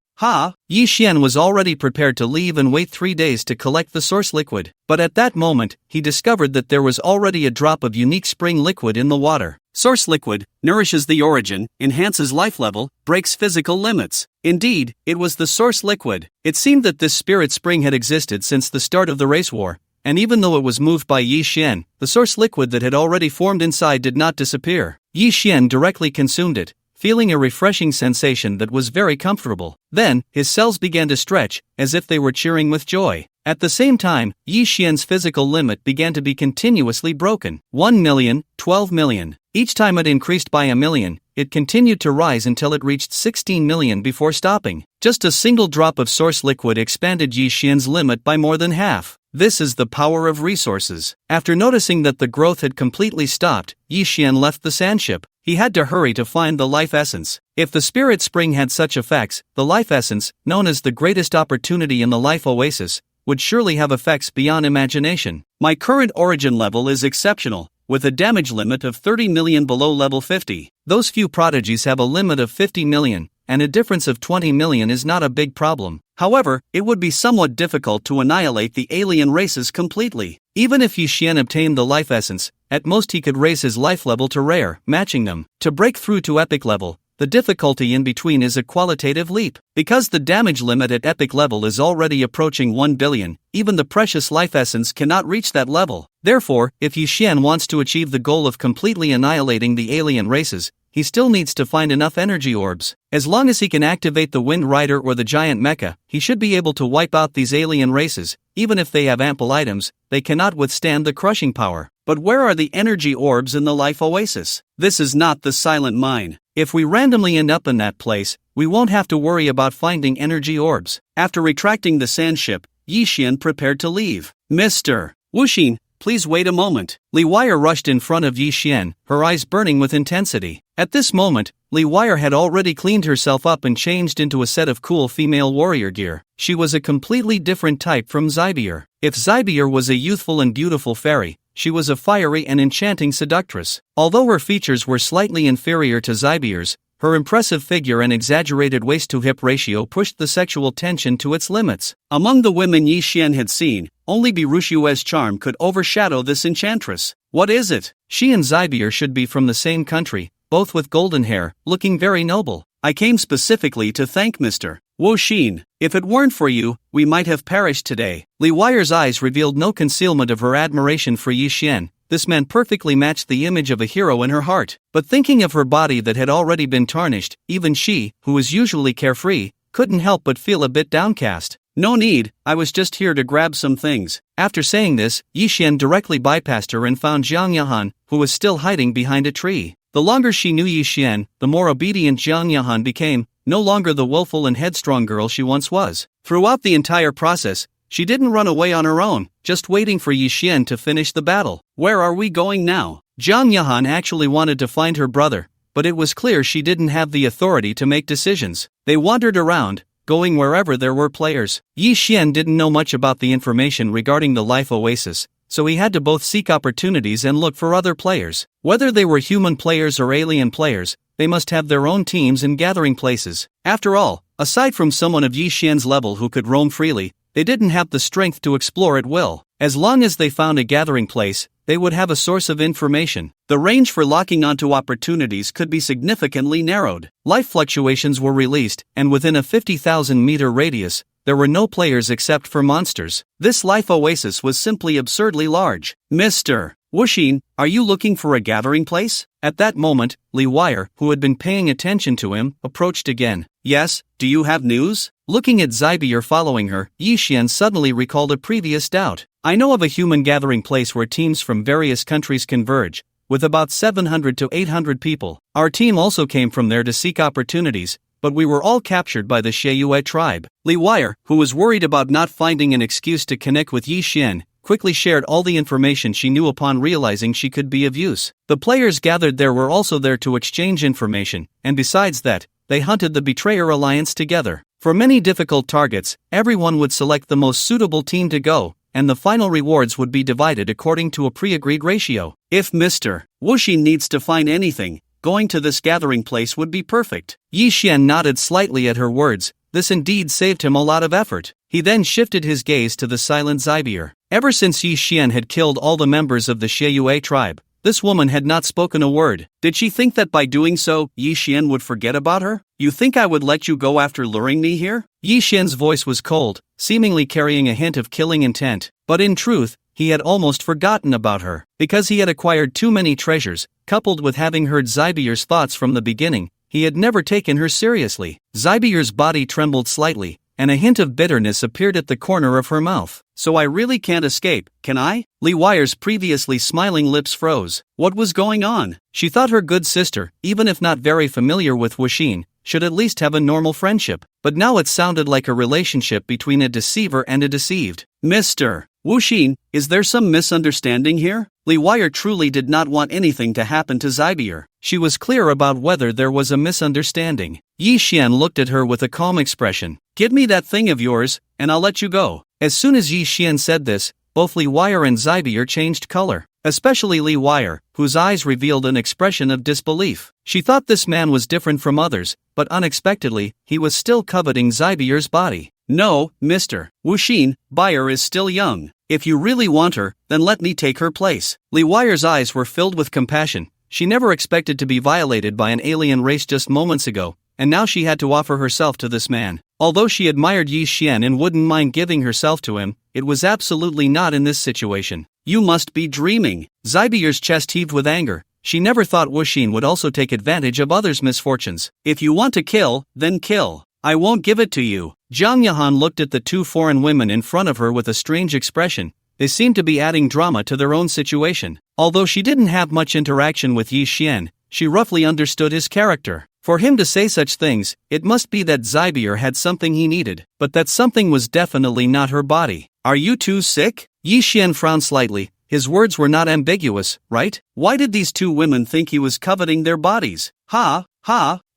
Yi Xian was already prepared to leave and wait 3 days to collect the source liquid. But at that moment, he discovered that there was already a drop of unique spring liquid in the water. Source liquid nourishes the origin, enhances life level, breaks physical limits. Indeed, it was the source liquid. It seemed that this spirit spring had existed since the start of the race war, and even though it was moved by Yi Xian, the source liquid that had already formed inside did not disappear. Yi Xian directly consumed it, feeling a refreshing sensation that was very comfortable. Then, his cells began to stretch, as if they were cheering with joy. At the same time, Yi Xian's physical limit began to be continuously broken. 1 million, 12 million. Each time it increased by a million, it continued to rise until it reached 16 million before stopping. Just a single drop of source liquid expanded Yi Xian's limit by more than half. This is the power of resources. After noticing that the growth had completely stopped, Yi Xian left the sandship. He had to hurry to find the life essence. If the spirit spring had such effects, the life essence, known as the greatest opportunity in the life oasis, would surely have effects beyond imagination. My current origin level is exceptional, with a damage limit of 30 million below level 50. Those few prodigies have a limit of 50 million, and a difference of 20 million is not a big problem. However, it would be somewhat difficult to annihilate the alien races completely. Even if Yi Xian obtained the life essence, at most he could raise his life level to rare, matching them. To break through to epic level, the difficulty in between is a qualitative leap. Because the damage limit at epic level is already approaching 1 billion, even the precious life essence cannot reach that level. Therefore, if Yi Xian wants to achieve the goal of completely annihilating the alien races, he still needs to find enough energy orbs. As long as he can activate the Wind Rider or the Giant Mecha, he should be able to wipe out these alien races. Even if they have ample items, they cannot withstand the crushing power. But where are the energy orbs in the life oasis? This is not the silent mine. If we randomly end up in that place, we won't have to worry about finding energy orbs. After retracting the sand ship, Yi Xian prepared to leave. Mr. Wuxin, please wait a moment. Li Wire rushed in front of Yi Xian, her eyes burning with intensity. At this moment, Li Wire had already cleaned herself up and changed into a set of cool female warrior gear. She was a completely different type from Zybier. If Zybier was a youthful and beautiful fairy, she was a fiery and enchanting seductress. Although her features were slightly inferior to Zybier's, her impressive figure and exaggerated waist-to-hip ratio pushed the sexual tension to its limits. Among the women Yi Xian had seen, only Birushue's charm could overshadow this enchantress. What is it? She and Zybier should be from the same country, both with golden hair, looking very noble. I came specifically to thank Mr. Wuxin. If it weren't for you, we might have perished today. Li Wire's eyes revealed no concealment of her admiration for Yi Xian. This man perfectly matched the image of a hero in her heart. But thinking of her body that had already been tarnished, even she, who was usually carefree, couldn't help but feel a bit downcast. No need, I was just here to grab some things. After saying this, Yi Xian directly bypassed her and found Jiang Yahan, who was still hiding behind a tree. The longer she knew Yi Xian, the more obedient Jiang Yahan became, no longer the willful and headstrong girl she once was. Throughout the entire process, she didn't run away on her own, just waiting for Yi Xian to finish the battle. Where are we going now? Jiang Yahan actually wanted to find her brother, but it was clear she didn't have the authority to make decisions. They wandered around, going wherever there were players. Yi Xian didn't know much about the information regarding the life oasis, so he had to both seek opportunities and look for other players. Whether they were human players or alien players, they must have their own teams and gathering places. After all, aside from someone of Yi Xian's level who could roam freely, they didn't have the strength to explore at will. As long as they found a gathering place, they would have a source of information. The range for locking onto opportunities could be significantly narrowed. Life fluctuations were released, and within a 50,000-meter radius, there were no players except for monsters. This life oasis was simply absurdly large. Mr. Wuxin, are you looking for a gathering place? At that moment, Li Wire, who had been paying attention to him, approached again. Yes, do you have news? Looking at Zybier following her, Yi Xian suddenly recalled a previous doubt. I know of a human gathering place where teams from various countries converge, with about 700 to 800 people. Our team also came from there to seek opportunities, but we were all captured by the Sheyue tribe. Li Wire, who was worried about not finding an excuse to connect with Yi Xian, quickly shared all the information she knew upon realizing she could be of use. The players gathered there were also there to exchange information, and besides that, they hunted the Betrayer Alliance together. For many difficult targets, everyone would select the most suitable team to go, and the final rewards would be divided according to a pre-agreed ratio. If Mr. Wuxin needs to find anything, going to this gathering place would be perfect. Yi Xian nodded slightly at her words. This indeed saved him a lot of effort. He then shifted his gaze to the silent Zybier. Ever since Yi Xian had killed all the members of the Sheyue tribe, this woman had not spoken a word. Did she think that by doing so, Yi Xian would forget about her? You think I would let you go after luring me here? Yi Xian's voice was cold, seemingly carrying a hint of killing intent, but in truth, he had almost forgotten about her. Because he had acquired too many treasures, coupled with having heard Zybier's thoughts from the beginning, he had never taken her seriously. Zybier's body trembled slightly, and a hint of bitterness appeared at the corner of her mouth. So I really can't escape, can I? Li Wire's previously smiling lips froze. What was going on? She thought her good sister, even if not very familiar with Wuxin, should at least have a normal friendship. But now it sounded like a relationship between a deceiver and a deceived. Mr. Wuxin, is there some misunderstanding here? Li Wire truly did not want anything to happen to Zybier. She was clear about whether there was a misunderstanding. Yi Xian looked at her with a calm expression. Give me that thing of yours, and I'll let you go. As soon as Yi Xian said this, both Li Wire and Zybier changed color. Especially Li Wire, whose eyes revealed an expression of disbelief. She thought this man was different from others, but unexpectedly, he was still coveting Zybier's body. No, Mr. Wuxin, Buyer is still young. If you really want her, then let me take her place. Li Wire's eyes were filled with compassion. She never expected to be violated by an alien race just moments ago, and now she had to offer herself to this man. Although she admired Yi Xian and wouldn't mind giving herself to him, it was absolutely not in this situation. You must be dreaming. Zybier's chest heaved with anger. She never thought Wuxin would also take advantage of others' misfortunes. If you want to kill, then kill. I won't give it to you. Zhang Yahan looked at the two foreign women in front of her with a strange expression. They seemed to be adding drama to their own situation. Although she didn't have much interaction with Yi Xian, she roughly understood his character. For him to say such things, it must be that Zybier had something he needed, but that something was definitely not her body. Are you too sick? Yi Xian frowned slightly. His words were not ambiguous, right? Why did these two women think he was coveting their bodies?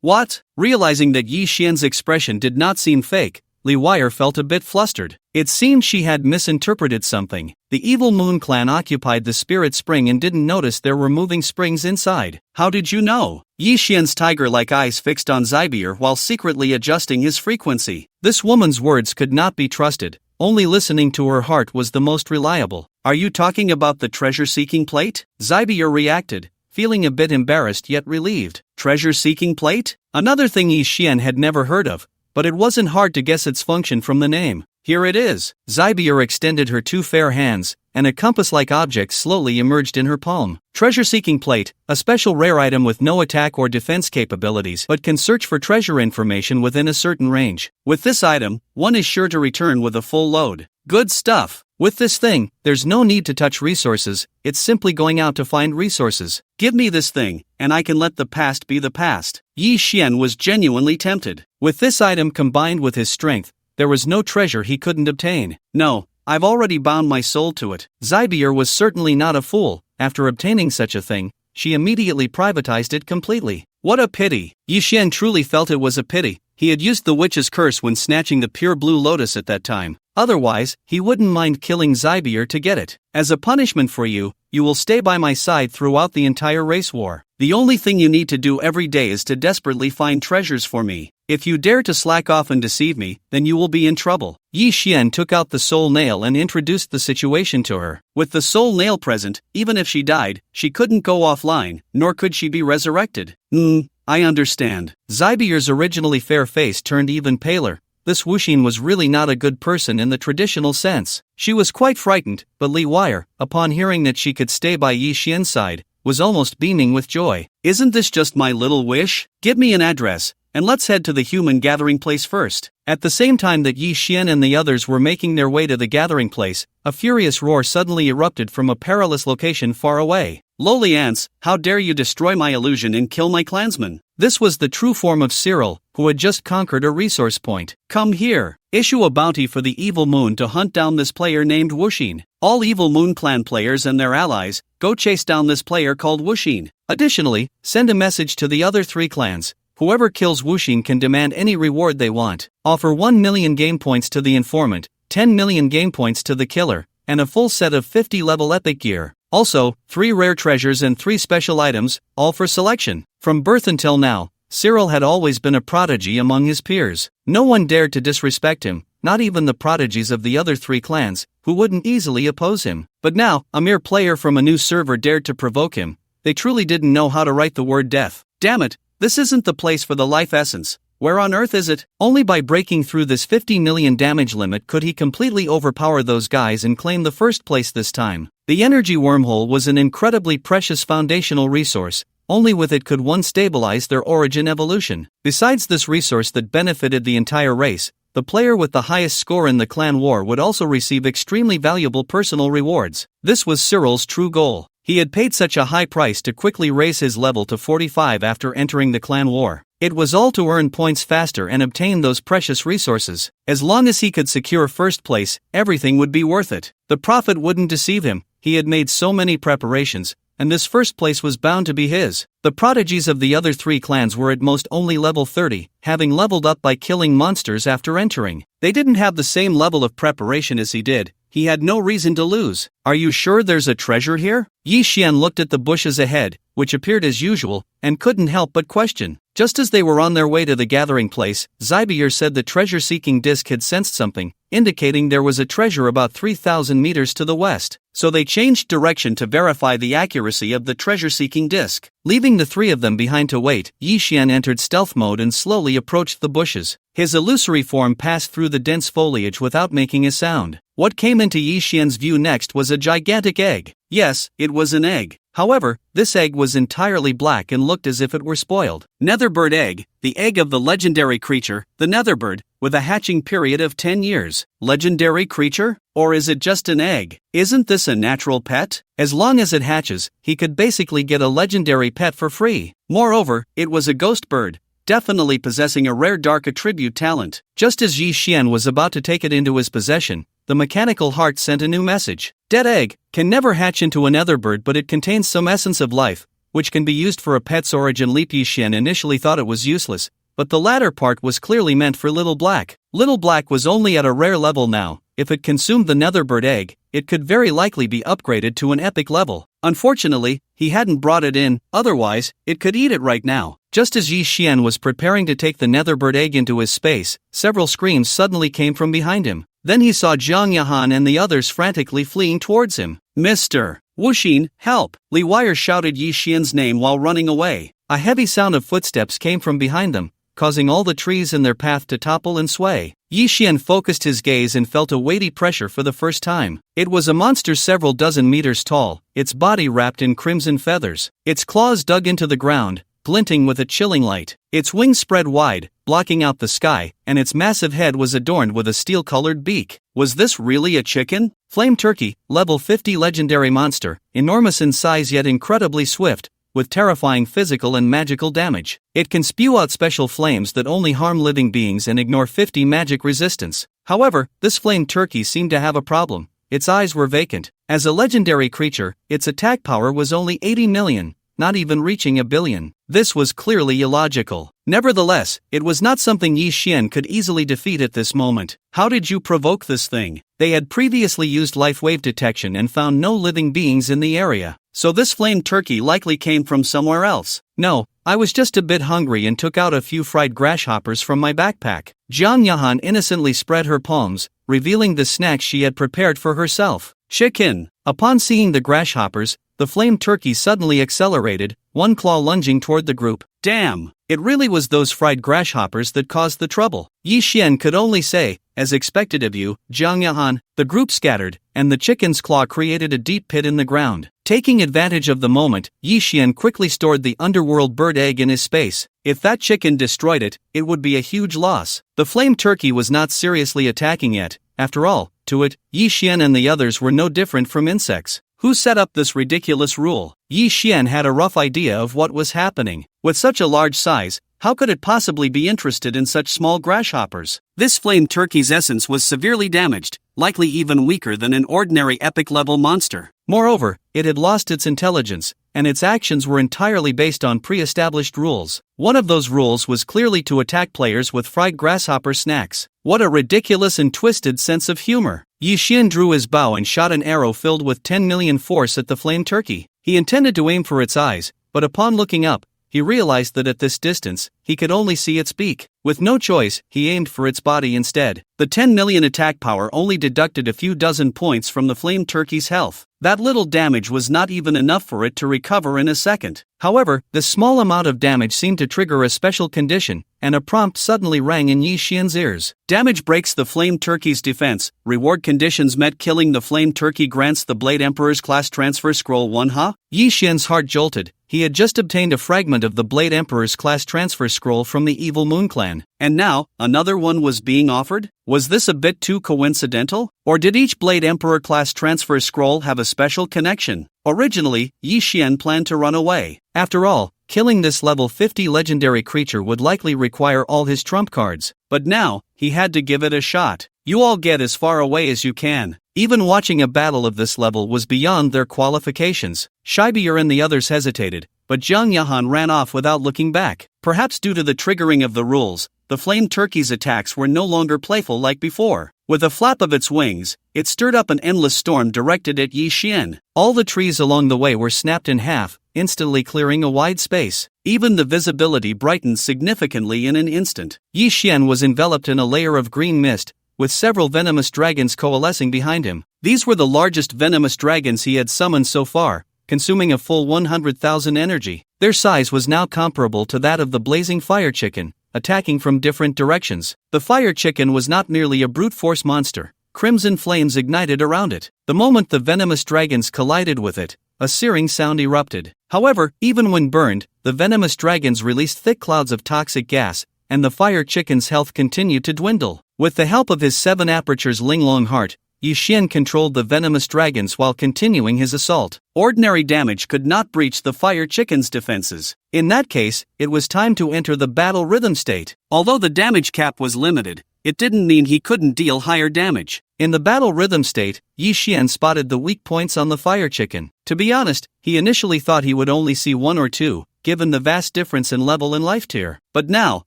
What? Realizing that Yi Xian's expression did not seem fake, Li Wire felt a bit flustered. It seemed she had misinterpreted something. The evil Moon Clan occupied the spirit spring and didn't notice there were moving springs inside. How did you know? Yi Xian's tiger-like eyes fixed on Zybier while secretly adjusting his frequency. This woman's words could not be trusted. Only listening to her heart was the most reliable. Are you talking about the treasure-seeking plate? Zybier reacted, feeling a bit embarrassed yet relieved. Treasure-seeking plate? Another thing Yi Xian had never heard of, but it wasn't hard to guess its function from the name. Here it is. Zybier extended her two fair hands, and a compass-like object slowly emerged in her palm. Treasure-seeking plate, a special rare item with no attack or defense capabilities but can search for treasure information within a certain range. With this item, one is sure to return with a full load. Good stuff. With this thing, there's no need to touch resources, it's simply going out to find resources. Give me this thing, and I can let the past be the past. Yi Xian was genuinely tempted. With this item combined with his strength, there was no treasure he couldn't obtain. No, I've already bound my soul to it. Zybier was certainly not a fool. After obtaining such a thing, she immediately privatized it completely. What a pity. Yi Xian truly felt it was a pity. He had used the witch's curse when snatching the pure blue lotus at that time. Otherwise, he wouldn't mind killing Zybier to get it. As a punishment for you, you will stay by my side throughout the entire race war. The only thing you need to do every day is to desperately find treasures for me. If you dare to slack off and deceive me, then you will be in trouble. Yi Xian took out the soul nail and introduced the situation to her. With the soul nail present, even if she died, she couldn't go offline, nor could she be resurrected. I understand. Zybier's originally fair face turned even paler. This Wuxin was really not a good person in the traditional sense. She was quite frightened, but Li Wire, upon hearing that she could stay by Yi Xian's side, was almost beaming with joy. Isn't this just my little wish? Give me an address, and let's head to the human gathering place first. At the same time that Yi Xian and the others were making their way to the gathering place, a furious roar suddenly erupted from a perilous location far away. Lowly ants, how dare you destroy my illusion and kill my clansmen? This was the true form of Cyril, who had just conquered a resource point. Come here. Issue a bounty for the Evil Moon to hunt down this player named Wuxin. All Evil Moon clan players and their allies, go chase down this player called Wuxin. Additionally, send a message to the other 3 clans. Whoever kills Wuxin can demand any reward they want. Offer 1 million game points to the informant, 10 million game points to the killer, and a full set of 50 level epic gear. Also, 3 rare treasures and 3 special items, all for selection. From birth until now, Cyril had always been a prodigy among his peers. No one dared to disrespect him, not even the prodigies of the other 3 clans, who wouldn't easily oppose him. But now, a mere player from a new server dared to provoke him. They truly didn't know how to write the word death. Damn it, this isn't the place for the life essence. Where on earth is it? Only by breaking through this 50 million damage limit could he completely overpower those guys and claim the first place this time. The energy wormhole was an incredibly precious foundational resource. Only with it could one stabilize their origin evolution. Besides this resource that benefited the entire race, the player with the highest score in the clan war would also receive extremely valuable personal rewards. This was Cyril's true goal. He had paid such a high price to quickly raise his level to 45 after entering the clan war. It was all to earn points faster and obtain those precious resources. As long as he could secure first place, everything would be worth it. The profit wouldn't deceive him. He had made so many preparations, and this first place was bound to be his. The prodigies of the other 3 clans were at most only level 30, having leveled up by killing monsters after entering. They didn't have the same level of preparation as he did. He had no reason to lose. Are you sure there's a treasure here? Yi Xian looked at the bushes ahead, which appeared as usual, and couldn't help but question. Just as they were on their way to the gathering place, Zybier said the treasure-seeking disc had sensed something, indicating there was a treasure about 3,000 meters to the west. So they changed direction to verify the accuracy of the treasure-seeking disc. Leaving the 3 of them behind to wait, Yi Xian entered stealth mode and slowly approached the bushes. His illusory form passed through the dense foliage without making a sound. What came into Yi Xian's view next was a gigantic egg. Yes, it was an egg. However, this egg was entirely black and looked as if it were spoiled. Netherbird egg, the egg of the legendary creature, the Netherbird, with a hatching period of 10 years. Legendary creature? Or is it just an egg? Isn't this a natural pet? As long as it hatches, he could basically get a legendary pet for free. Moreover, it was a ghost bird, definitely possessing a rare dark attribute talent. Just as Yi Xian was about to take it into his possession, the mechanical heart sent a new message. Dead egg can never hatch into another bird, but it contains some essence of life, which can be used for a pet's origin leap. Yi Xian initially thought it was useless, but the latter part was clearly meant for Little Black. Little Black was only at a rare level now. If it consumed the Netherbird egg, it could very likely be upgraded to an epic level. Unfortunately, he hadn't brought it in, otherwise, it could eat it right now. Just as Yi Xian was preparing to take the Netherbird egg into his space, several screams suddenly came from behind him. Then he saw Zhang Yahan and the others frantically fleeing towards him. Mr. Wuxin, help! Li Wire shouted Yi Xian's name while running away. A heavy sound of footsteps came from behind them, causing all the trees in their path to topple and sway. Yi Xian focused his gaze and felt a weighty pressure for the first time. It was a monster several dozen meters tall, its body wrapped in crimson feathers. Its claws dug into the ground, glinting with a chilling light. Its wings spread wide, blocking out the sky, and its massive head was adorned with a steel-colored beak. Was this really a chicken? Flame Turkey, level 50 legendary monster, enormous in size yet incredibly swift, with terrifying physical and magical damage. It can spew out special flames that only harm living beings and ignore 50 magic resistance. However, this flame turkey seemed to have a problem. Its eyes were vacant. As a legendary creature, its attack power was only 80 million, not even reaching a billion. This was clearly illogical. Nevertheless, it was not something Yi Xian could easily defeat at this moment. How did you provoke this thing? They had previously used life wave detection and found no living beings in the area. So this flame turkey likely came from somewhere else. No, I was just a bit hungry and took out a few fried grasshoppers from my backpack. Jiang Yahan innocently spread her palms, revealing the snack she had prepared for herself. Chicken. Upon seeing the grasshoppers, the flame turkey suddenly accelerated, one claw lunging toward the group. Damn! It really was those fried grasshoppers that caused the trouble. Yi Xian could only say, as expected of you, Jiang Yahan. The group scattered, and the chicken's claw created a deep pit in the ground. Taking advantage of the moment, Yi Xian quickly stored the underworld bird egg in his space. If that chicken destroyed it, it would be a huge loss. The flame turkey was not seriously attacking yet. After all, to it, Yi Xian and the others were no different from insects. Who set up this ridiculous rule? Yi Xian had a rough idea of what was happening. With such a large size, how could it possibly be interested in such small grasshoppers? This flame turkey's essence was severely damaged, likely even weaker than an ordinary epic-level monster. Moreover, it had lost its intelligence, and its actions were entirely based on pre-established rules. One of those rules was clearly to attack players with fried grasshopper snacks. What a ridiculous and twisted sense of humor! Yi Xian drew his bow and shot an arrow filled with 10 million force at the flame turkey. He intended to aim for its eyes, but upon looking up, he realized that at this distance, he could only see its beak. With no choice, he aimed for its body instead. The 10 million attack power only deducted a few dozen points from the flame turkey's health. That little damage was not even enough for it to recover in a second. However, this small amount of damage seemed to trigger a special condition, and a prompt suddenly rang in Yi Xian's ears. Damage breaks the flame turkey's defense. Reward conditions met. Killing the flame turkey grants the Blade Emperor's class transfer scroll 1. Huh? Yi Xian's heart jolted. He had just obtained a fragment of the Blade Emperor's class transfer scroll from the Evil Moon clan, and now, another one was being offered? Was this a bit too coincidental? Or did each Blade Emperor class transfer scroll have a special connection? Originally, Yi Xian planned to run away. After all, killing this level 50 legendary creature would likely require all his trump cards. But now, he had to give it a shot. You all get as far away as you can. Even watching a battle of this level was beyond their qualifications. Shibier and the others hesitated, but Jiang Yahan ran off without looking back. Perhaps due to the triggering of the rules, the flame turkey's attacks were no longer playful like before. With a flap of its wings, it stirred up an endless storm directed at Yi Xian. All the trees along the way were snapped in half, instantly clearing a wide space. Even the visibility brightened significantly in an instant. Yi Xian was enveloped in a layer of green mist, with several venomous dragons coalescing behind him. These were the largest venomous dragons he had summoned so far, consuming a full 100,000 energy. Their size was now comparable to that of the blazing fire chicken, attacking from different directions. The fire chicken was not merely a brute force monster. Crimson flames ignited around it. The moment the venomous dragons collided with it, a searing sound erupted. However, even when burned, the venomous dragons released thick clouds of toxic gas, and the fire chicken's health continued to dwindle. With the help of his 7 apertures Linglong heart, Yi Xian controlled the venomous dragons while continuing his assault. Ordinary damage could not breach the fire chicken's defenses. In that case, it was time to enter the battle rhythm state. Although the damage cap was limited, it didn't mean he couldn't deal higher damage. In the battle rhythm state, Yi Xian spotted the weak points on the fire chicken. To be honest, he initially thought he would only see 1 or 2, given the vast difference in level and life tier. But now,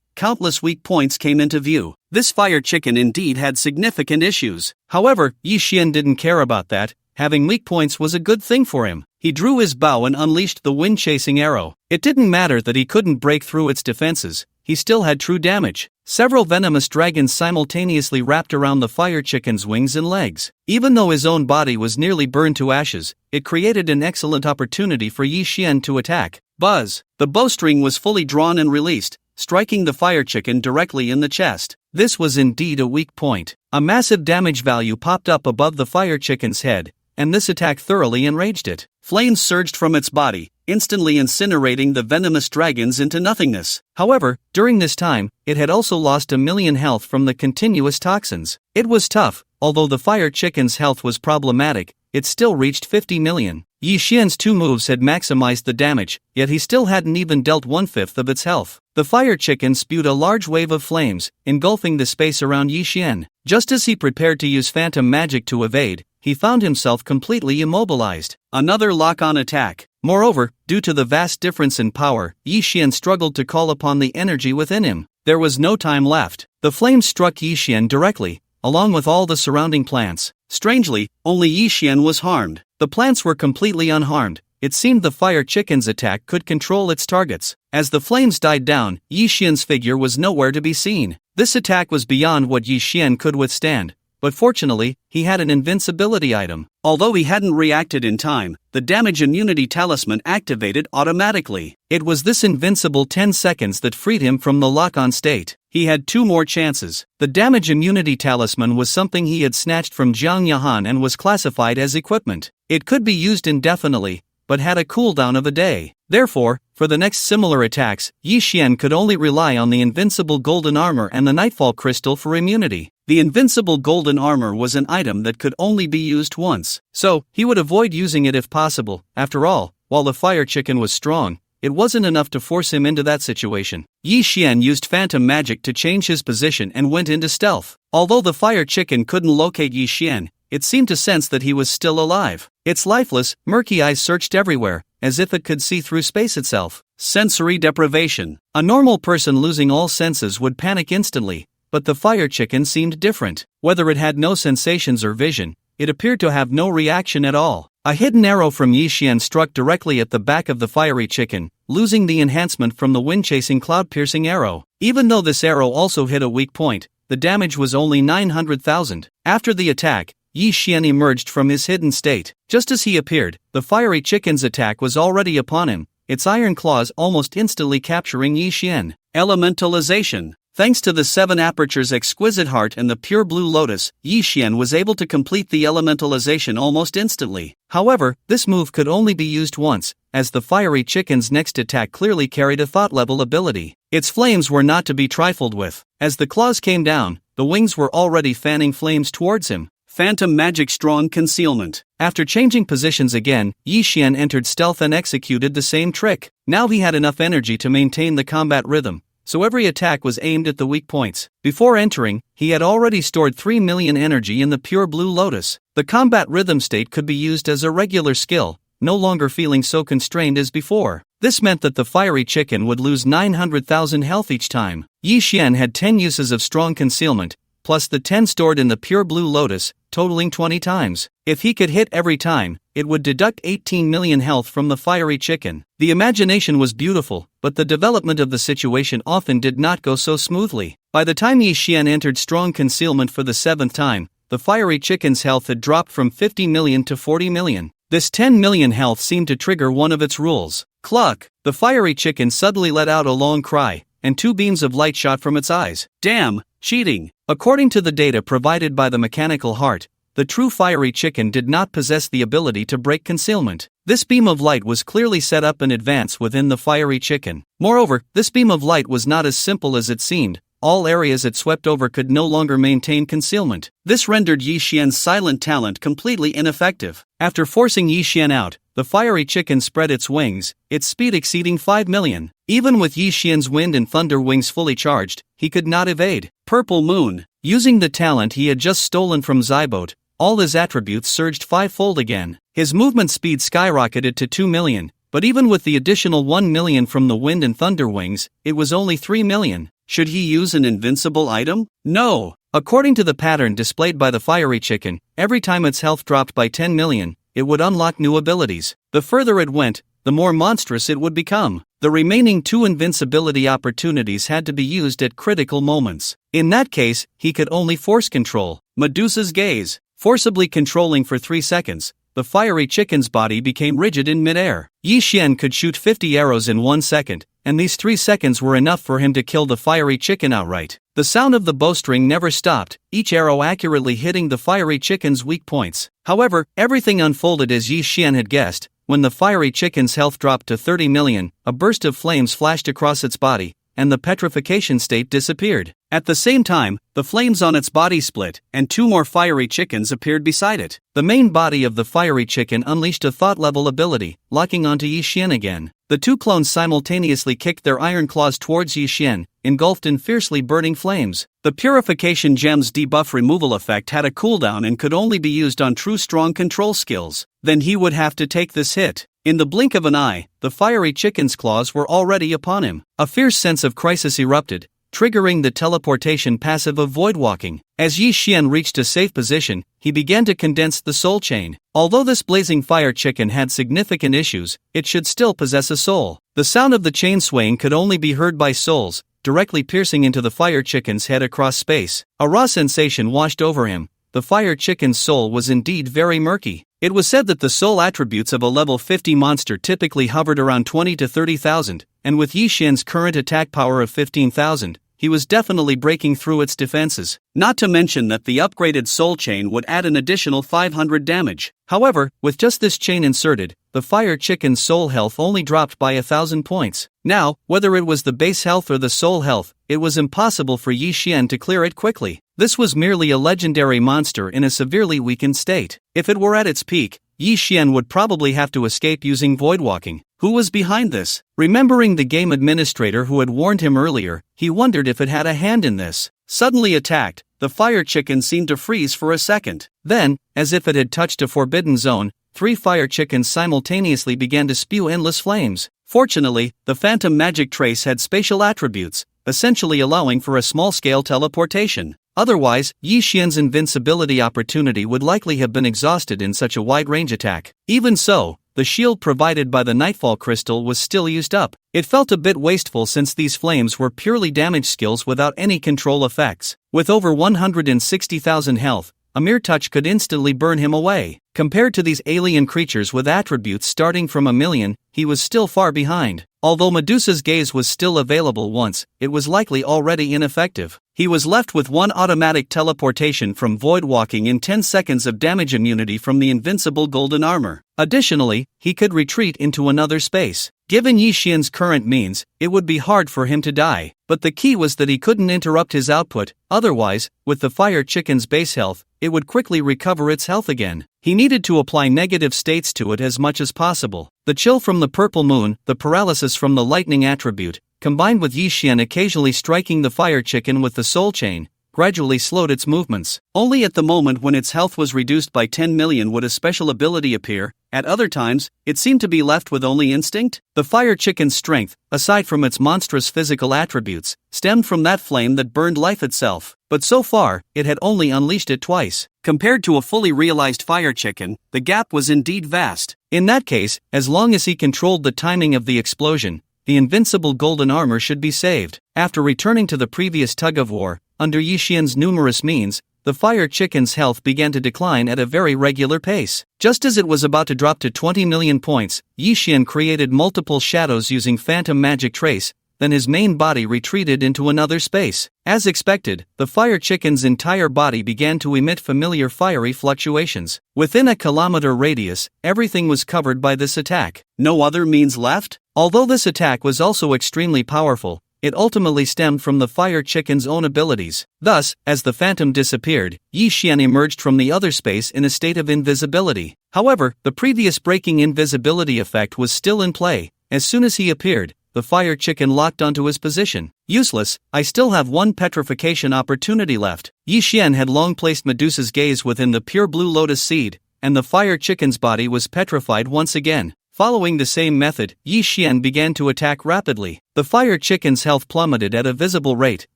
countless weak points came into view. This fire chicken indeed had significant issues. However, Yi Xian didn't care about that. Having weak points was a good thing for him. He drew his bow and unleashed the wind-chasing arrow. It didn't matter that he couldn't break through its defenses. He still had true damage. Several venomous dragons simultaneously wrapped around the fire chicken's wings and legs. Even though his own body was nearly burned to ashes, it created an excellent opportunity for Yi Xian to attack. Buzz! The bowstring was fully drawn and released, striking the fire chicken directly in the chest. This was indeed a weak point. A massive damage value popped up above the fire chicken's head, and this attack thoroughly enraged it. Flames surged from its body, instantly incinerating the venomous dragons into nothingness. However, during this time, it had also lost 1 million health from the continuous toxins. It was tough. Although the fire chicken's health was problematic, it still reached 50 million. Yi Xian's 2 moves had maximized the damage, yet he still hadn't even dealt 1/5 of its health. The fire chicken spewed a large wave of flames, engulfing the space around Yi Xian. Just as he prepared to use phantom magic to evade, he found himself completely immobilized. Another lock-on attack. Moreover, due to the vast difference in power, Yi Xian struggled to call upon the energy within him. There was no time left. The flames struck Yi Xian directly, along with all the surrounding plants. Strangely, only Yi Xian was harmed. The plants were completely unharmed, it seemed the fire chicken's attack could control its targets. As the flames died down, Yi Xian's figure was nowhere to be seen. This attack was beyond what Yi Xian could withstand, but fortunately, he had an invincibility item. Although he hadn't reacted in time, the damage immunity talisman activated automatically. It was this invincible 10 seconds that freed him from the lock-on state. He had 2 more chances. The damage immunity talisman was something he had snatched from Jiang Yahan and was classified as equipment. It could be used indefinitely, but had a cooldown of a day. Therefore, for the next similar attacks, Yi Xian could only rely on the invincible golden armor and the nightfall crystal for immunity. The invincible golden armor was an item that could only be used once, so he would avoid using it if possible. After all, while the fire chicken was strong, it wasn't enough to force him into that situation. Yi Xian used phantom magic to change his position and went into stealth. Although the fire chicken couldn't locate Yi Xian, it seemed to sense that he was still alive. Its lifeless, murky eyes searched everywhere, as if it could see through space itself. Sensory deprivation. A normal person losing all senses would panic instantly, but the fire chicken seemed different. Whether it had no sensations or vision, it appeared to have no reaction at all. A hidden arrow from Yi Xian struck directly at the back of the fiery chicken, losing the enhancement from the wind-chasing cloud-piercing arrow. Even though this arrow also hit a weak point, the damage was only 900,000. After the attack, Yi Xian emerged from his hidden state. Just as he appeared, the fiery chicken's attack was already upon him, its iron claws almost instantly capturing Yi Xian. Elementalization. Thanks to the 7 apertures exquisite heart and the pure blue lotus, Yi Xian was able to complete the elementalization almost instantly. However, this move could only be used once, as the fiery chicken's next attack clearly carried a thought-level ability. Its flames were not to be trifled with. As the claws came down, the wings were already fanning flames towards him. Phantom magic strong concealment. After changing positions again, Yi Xian entered stealth and executed the same trick. Now he had enough energy to maintain the combat rhythm, so every attack was aimed at the weak points. Before entering, he had already stored 3 million energy in the pure blue lotus. The combat rhythm state could be used as a regular skill, no longer feeling so constrained as before. This meant that the fiery chicken would lose 900,000 health each time. Yi Xian had 10 uses of strong concealment, plus the 10 stored in the pure blue lotus, totaling 20 times. If he could hit every time, it would deduct 18 million health from the fiery chicken. The imagination was beautiful, but the development of the situation often did not go so smoothly. By the time Yi Xian entered strong concealment for the 7th time, the fiery chicken's health had dropped from 50 million to 40 million. This 10 million health seemed to trigger one of its rules. Cluck! The fiery chicken suddenly let out a long cry, and 2 beams of light shot from its eyes. Damn! Cheating! According to the data provided by the mechanical heart, the true fiery chicken did not possess the ability to break concealment. This beam of light was clearly set up in advance within the fiery chicken. Moreover, this beam of light was not as simple as it seemed. All areas it swept over could no longer maintain concealment. This rendered Yi Xian's silent talent completely ineffective. After forcing Yi Xian out, the fiery chicken spread its wings, its speed exceeding 5 million. Even with Yi Xian's wind and thunder wings fully charged, he could not evade. Purple Moon. Using the talent he had just stolen from Zybot, all his attributes surged 5-fold again. His movement speed skyrocketed to 2 million, but even with the additional 1 million from the wind and thunder wings, it was only 3 million. Should he use an invincible item? No! According to the pattern displayed by the fiery chicken, every time its health dropped by 10 million, it would unlock new abilities. The further it went, the more monstrous it would become. The remaining 2 invincibility opportunities had to be used at critical moments. In that case, he could only force control. Medusa's gaze. Forcibly controlling for 3 seconds, the fiery chicken's body became rigid in midair. Yi Xian could shoot 50 arrows in 1 second, and these 3 seconds were enough for him to kill the fiery chicken outright. The sound of the bowstring never stopped, each arrow accurately hitting the fiery chicken's weak points. However, everything unfolded as Yi Xian had guessed. When the fiery chicken's health dropped to 30 million, a burst of flames flashed across its body, and the petrification state disappeared. At the same time, the flames on its body split, and 2 more fiery chickens appeared beside it. The main body of the fiery chicken unleashed a thought-level ability, locking onto Yi Xian again. The 2 clones simultaneously kicked their iron claws towards Yi Xian, engulfed in fiercely burning flames. The Purification Gem's debuff removal effect had a cooldown and could only be used on true strong control skills. Then he would have to take this hit. In the blink of an eye, the fiery chicken's claws were already upon him. A fierce sense of crisis erupted, triggering the teleportation passive of void walking. As Yi Xian reached a safe position, he began to condense the soul chain. Although this blazing fire chicken had significant issues, it should still possess a soul. The sound of the chain swaying could only be heard by souls, directly piercing into the fire chicken's head across space. A raw sensation washed over him. The fire chicken's soul was indeed very murky. It was said that the soul attributes of a level 50 monster typically hovered around 20 to 30,000, and with Yi Xian's current attack power of 15,000, he was definitely breaking through its defenses. Not to mention that the upgraded soul chain would add an additional 500 damage. However, with just this chain inserted, the fire chicken's soul health only dropped by 1,000 points. Now, whether it was the base health or the soul health, it was impossible for Yi Xian to clear it quickly. This was merely a legendary monster in a severely weakened state. If it were at its peak, Yi Xian would probably have to escape using void walking. Who was behind this? Remembering the game administrator who had warned him earlier, he wondered if it had a hand in this. Suddenly attacked, the fire chicken seemed to freeze for a second. Then, as if it had touched a forbidden zone, 3 fire chickens simultaneously began to spew endless flames. Fortunately, the phantom magic trace had spatial attributes, essentially allowing for a small-scale teleportation. Otherwise, Yi Xian's invincibility opportunity would likely have been exhausted in such a wide-range attack. Even so, the shield provided by the Nightfall Crystal was still used up. It felt a bit wasteful since these flames were purely damage skills without any control effects. With over 160,000 health, a mere touch could instantly burn him away. Compared to these alien creatures with attributes starting from 1,000,000, he was still far behind. Although Medusa's gaze was still available once, it was likely already ineffective. He was left with 1 automatic teleportation from void walking in 10 seconds of damage immunity from the invincible golden armor. Additionally, he could retreat into another space. Given Yi Xian's current means, it would be hard for him to die. But the key was that he couldn't interrupt his output, otherwise, with the fire chicken's base health, it would quickly recover its health again. He needed to apply negative states to it as much as possible. The chill from the purple moon, the paralysis from the lightning attribute, combined with Yi Xian occasionally striking the fire chicken with the soul chain, gradually slowed its movements. Only at the moment when its health was reduced by 10 million would a special ability appear. At other times, it seemed to be left with only instinct. The fire chicken's strength, aside from its monstrous physical attributes, stemmed from that flame that burned life itself. But so far, it had only unleashed it twice. Compared to a fully realized fire chicken, the gap was indeed vast. In that case, as long as he controlled the timing of the explosion, the invincible golden armor should be saved. After returning to the previous tug-of-war, under Yi Xian's numerous means, the fire chicken's health began to decline at a very regular pace. Just as it was about to drop to 20 million points, Yi Xian created multiple shadows using phantom magic trace, then his main body retreated into another space. As expected, the fire chicken's entire body began to emit familiar fiery fluctuations. Within a kilometer radius, everything was covered by this attack. No other means left? Although this attack was also extremely powerful, it ultimately stemmed from the fire chicken's own abilities. Thus, as the phantom disappeared, Yi Xian emerged from the other space in a state of invisibility. However, the previous breaking invisibility effect was still in play. As soon as he appeared, the fire chicken locked onto his position. Useless, I still have 1 petrification opportunity left. Yi Xian had long placed Medusa's gaze within the pure blue lotus seed, and the fire chicken's body was petrified once again. Following the same method, Yi Xian began to attack rapidly. The fire chicken's health plummeted at a visible rate,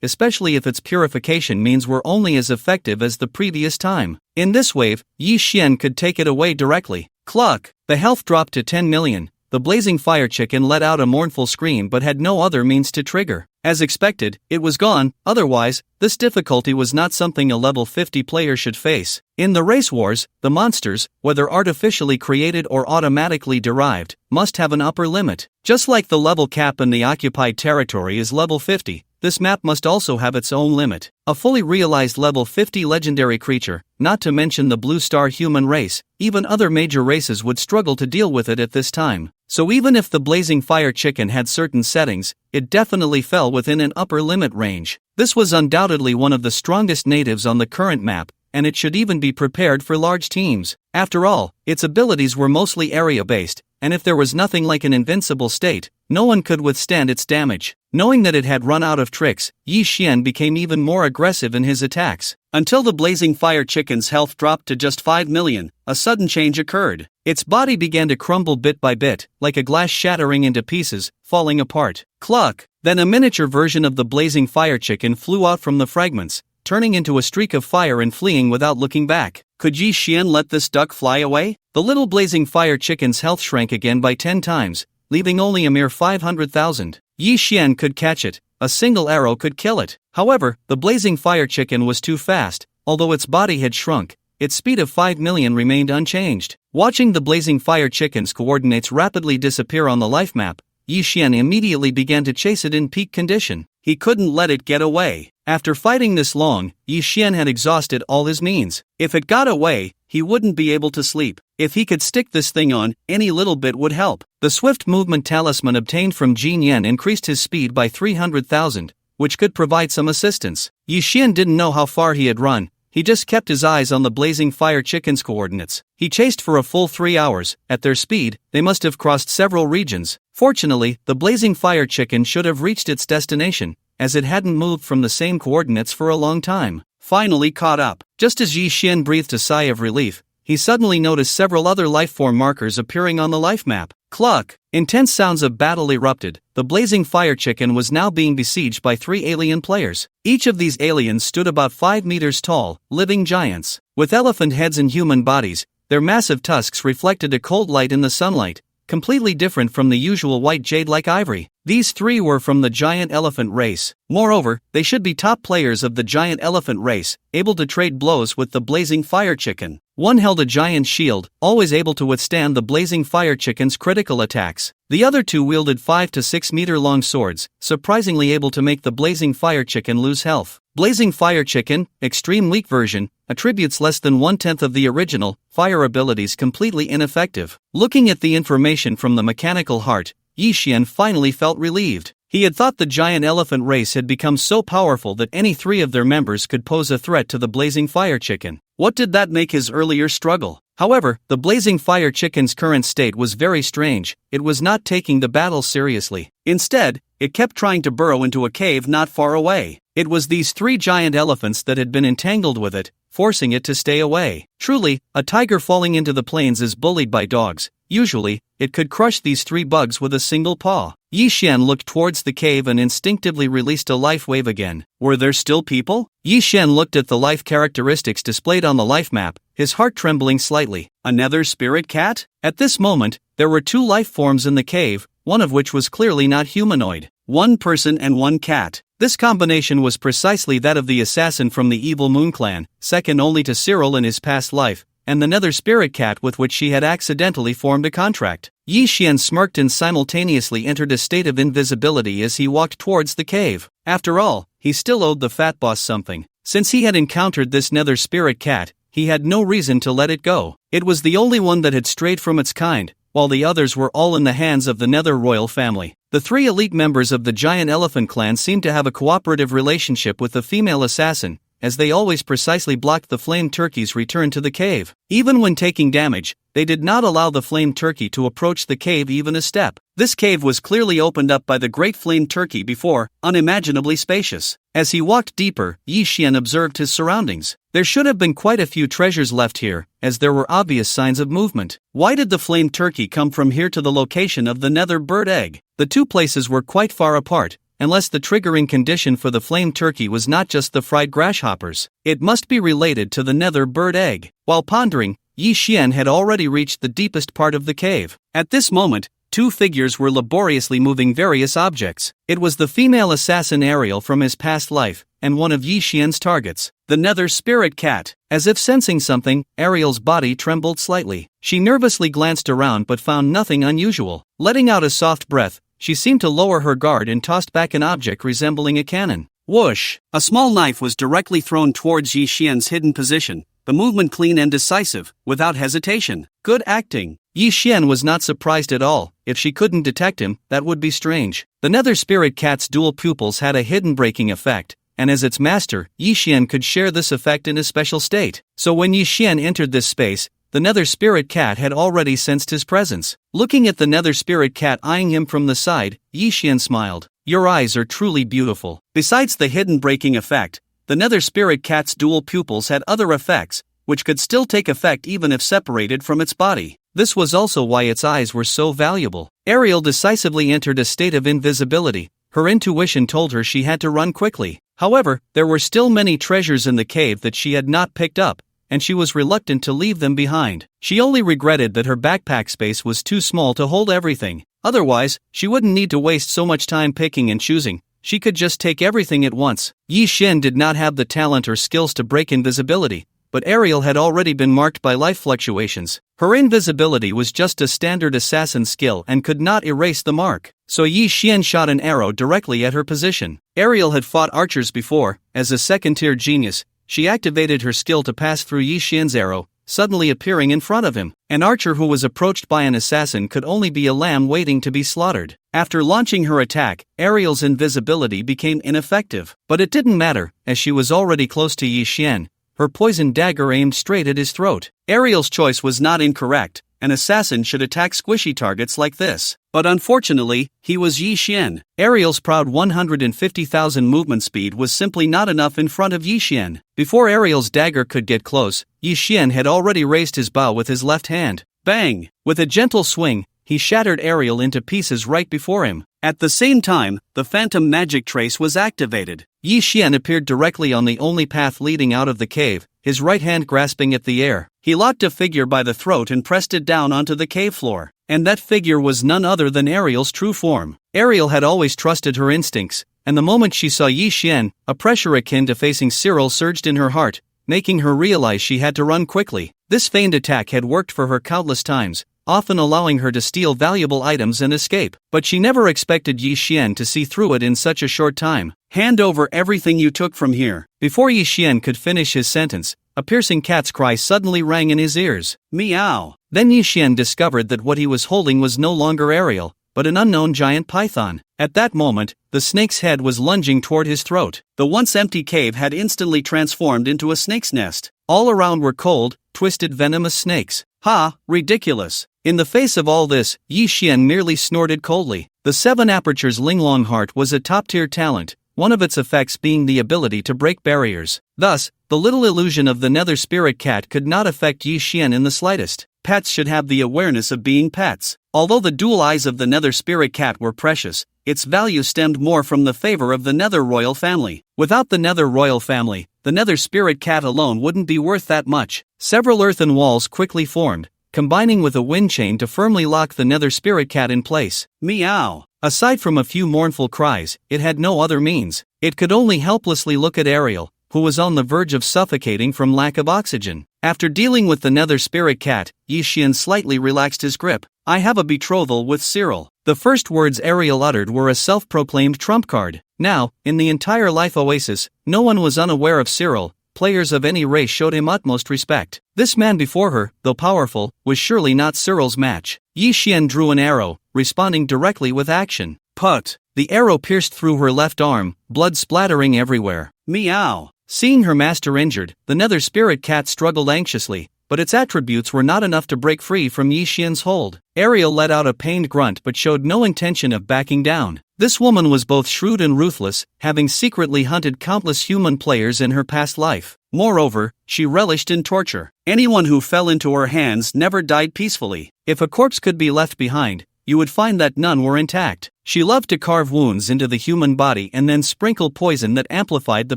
especially if its purification means were only as effective as the previous time. In this wave, Yi Xian could take it away directly. Cluck! The health dropped to 10 million. The blazing fire chicken let out a mournful scream but had no other means to trigger. As expected, it was gone. Otherwise, this difficulty was not something a level 50 player should face. In the race wars, the monsters, whether artificially created or automatically derived, must have an upper limit. Just like the level cap in the occupied territory is level 50, this map must also have its own limit. A fully realized level 50 legendary creature, not to mention the blue star human race, even other major races would struggle to deal with it at this time. So even if the blazing fire chicken had certain settings, it definitely fell within an upper limit range. This was undoubtedly one of the strongest natives on the current map, and it should even be prepared for large teams. After all, its abilities were mostly area-based, and if there was nothing like an invincible state, no one could withstand its damage. Knowing that it had run out of tricks, Yi Xian became even more aggressive in his attacks. Until the blazing fire chicken's health dropped to just 5 million, a sudden change occurred. Its body began to crumble bit by bit, like a glass shattering into pieces, falling apart. Cluck! Then a miniature version of the blazing fire chicken flew out from the fragments, turning into a streak of fire and fleeing without looking back. Could Yi Xian let this duck fly away? The little blazing fire chicken's health shrank again by 10 times, leaving only a mere 500,000. Yi Xian could catch it, a single arrow could kill it. However, the blazing fire chicken was too fast. Although its body had shrunk, its speed of 5 million remained unchanged. Watching the blazing fire chicken's coordinates rapidly disappear on the life map, Yi Xian immediately began to chase it in peak condition. He couldn't let it get away. After fighting this long, Yi Xian had exhausted all his means. If it got away, he wouldn't be able to sleep. If he could stick this thing on, any little bit would help. The swift movement talisman obtained from Jin Yan increased his speed by 300,000, which could provide some assistance. Yi Xian didn't know how far he had run. He just kept his eyes on the blazing fire chicken's coordinates. He chased for a full 3 hours. At their speed, they must have crossed several regions. Fortunately, the blazing fire chicken should have reached its destination, as it hadn't moved from the same coordinates for a long time. Finally caught up. Just as Yi Xian breathed a sigh of relief, he suddenly noticed several other lifeform markers appearing on the life map. Cluck! Intense sounds of battle erupted. The blazing fire chicken was now being besieged by 3 alien players. Each of these aliens stood about 5 meters tall, living giants. With elephant heads and human bodies, their massive tusks reflected a cold light in the sunlight, completely different from the usual white jade-like ivory. These 3 were from the giant elephant race. Moreover, they should be top players of the giant elephant race, able to trade blows with the blazing fire chicken. One held a giant shield, always able to withstand the blazing fire chicken's critical attacks. The other 2 wielded 5 to 6 meter long swords, surprisingly able to make the blazing fire chicken lose health. Blazing fire chicken, extreme leak version, attributes less than 1/10 of the original, fire abilities completely ineffective. Looking at the information from the mechanical heart, Yi Xian finally felt relieved. He had thought the giant elephant race had become so powerful that any 3 of their members could pose a threat to the blazing fire chicken. What did that make his earlier struggle? However, the blazing fire chicken's current state was very strange. It was not taking the battle seriously. Instead, it kept trying to burrow into a cave not far away. It was these 3 giant elephants that had been entangled with it, forcing it to stay away. Truly, a tiger falling into the plains is bullied by dogs. Usually, it could crush these 3 bugs with a single paw. Yi Xian looked towards the cave and instinctively released a life wave again. Were there still people? Yi Xian looked at the life characteristics displayed on the life map, his heart trembling slightly. Another spirit cat? At this moment, there were 2 life forms in the cave, one of which was clearly not humanoid. 1 person and 1 cat. This combination was precisely that of the assassin from the Evil Moon clan, second only to Cyril in his past life, and the nether spirit cat with which she had accidentally formed a contract. Yi Xian smirked and simultaneously entered a state of invisibility as he walked towards the cave. After all, he still owed the fat boss something. Since he had encountered this nether spirit cat, he had no reason to let it go. It was the only one that had strayed from its kind, while the others were all in the hands of the nether royal family. The 3 elite members of the giant elephant clan seemed to have a cooperative relationship with the female assassin, as they always precisely blocked the flame turkey's return to the cave. Even when taking damage, they did not allow the flame turkey to approach the cave even a step. This cave was clearly opened up by the great flame turkey before, unimaginably spacious. As he walked deeper, Yi Xian observed his surroundings. There should have been quite a few treasures left here, as there were obvious signs of movement. Why did the flame turkey come from here to the location of the nether bird egg? The 2 places were quite far apart, unless the triggering condition for the flame turkey was not just the fried grasshoppers. It must be related to the nether bird egg. While pondering, Yi Xian had already reached the deepest part of the cave. At this moment, 2 figures were laboriously moving various objects. It was the female assassin Ariel from his past life, and one of Yi Xian's targets, the nether spirit cat. As if sensing something, Ariel's body trembled slightly. She nervously glanced around but found nothing unusual. Letting out a soft breath, she seemed to lower her guard and tossed back an object resembling a cannon. Whoosh! A small knife was directly thrown towards Yi Xian's hidden position, the movement clean and decisive, without hesitation. Good acting. Yi Xian was not surprised at all. If she couldn't detect him, that would be strange. The nether spirit cat's dual pupils had a hidden breaking effect, and as its master, Yi Xian could share this effect in a special state. So when Yi Xian entered this space, the nether spirit cat had already sensed his presence. Looking at the nether spirit cat eyeing him from the side, Yi Xian smiled. Your eyes are truly beautiful. Besides the hidden breaking effect, the nether spirit cat's dual pupils had other effects, which could still take effect even if separated from its body. This was also why its eyes were so valuable. Ariel decisively entered a state of invisibility. Her intuition told her she had to run quickly. However, there were still many treasures in the cave that she had not picked up, and she was reluctant to leave them behind. She only regretted that her backpack space was too small to hold everything. Otherwise, she wouldn't need to waste so much time picking and choosing. She could just take everything at once. Yi Xian did not have the talent or skills to break invisibility, but Ariel had already been marked by life fluctuations. Her invisibility was just a standard assassin skill and could not erase the mark. So Yi Xian shot an arrow directly at her position. Ariel had fought archers before. As a second-tier genius, she activated her skill to pass through Yi Xian's arrow, suddenly appearing in front of him. An archer who was approached by an assassin could only be a lamb waiting to be slaughtered. After launching her attack, Ariel's invisibility became ineffective. But it didn't matter, as she was already close to Yi Xian. Her poisoned dagger aimed straight at his throat. Ariel's choice was not incorrect. An assassin should attack squishy targets like this. But unfortunately, he was Yi Xian. Ariel's proud 150,000 movement speed was simply not enough in front of Yi Xian. Before Ariel's dagger could get close, Yi Xian had already raised his bow with his left hand. Bang! With a gentle swing, he shattered Ariel into pieces right before him. At the same time, the phantom magic trace was activated. Yi Xian appeared directly on the only path leading out of the cave, his right hand grasping at the air. He locked a figure by the throat and pressed it down onto the cave floor. And that figure was none other than Ariel's true form. Ariel had always trusted her instincts, and the moment she saw Yi Xian, a pressure akin to facing Cyril surged in her heart, making her realize she had to run quickly. This feigned attack had worked for her countless times, often allowing her to steal valuable items and escape. But she never expected Yi Xian to see through it in such a short time. Hand over everything you took from here. Before Yi Xian could finish his sentence, a piercing cat's cry suddenly rang in his ears. Meow. Then Yi Xian discovered that what he was holding was no longer Ariel, but an unknown giant python. At that moment, the snake's head was lunging toward his throat. The once empty cave had instantly transformed into a snake's nest. All around were cold, twisted venomous snakes. Ha, ridiculous. In the face of all this, Yi Xian merely snorted coldly. The 7 Apertures Linglong Heart was a top-tier talent, one of its effects being the ability to break barriers. Thus, the little illusion of the nether spirit cat could not affect Yi Xian in the slightest. Pets should have the awareness of being pets. Although the dual eyes of the nether spirit cat were precious, its value stemmed more from the favor of the nether royal family. Without the nether royal family, the nether spirit cat alone wouldn't be worth that much. Several earthen walls quickly formed, combining with a wind chain to firmly lock the nether spirit cat in place. Meow. Aside from a few mournful cries, it had no other means. It could only helplessly look at Ariel, who was on the verge of suffocating from lack of oxygen. After dealing with the nether spirit cat, Yi Xian slightly relaxed his grip. I have a betrothal with Cyril. The first words Ariel uttered were a self-proclaimed trump card. Now, in the entire life oasis, no one was unaware of Cyril. Players of any race showed him utmost respect. This man before her, though powerful, was surely not Cyril's match. Yi Xian drew an arrow, responding directly with action. Put! The arrow pierced through her left arm, blood splattering everywhere. Meow! Seeing her master injured, the nether spirit cat struggled anxiously, but its attributes were not enough to break free from Yi Xian's hold. Ariel let out a pained grunt but showed no intention of backing down. This woman was both shrewd and ruthless, having secretly hunted countless human players in her past life. Moreover, she relished in torture. Anyone who fell into her hands never died peacefully. If a corpse could be left behind, you would find that none were intact. She loved to carve wounds into the human body and then sprinkle poison that amplified the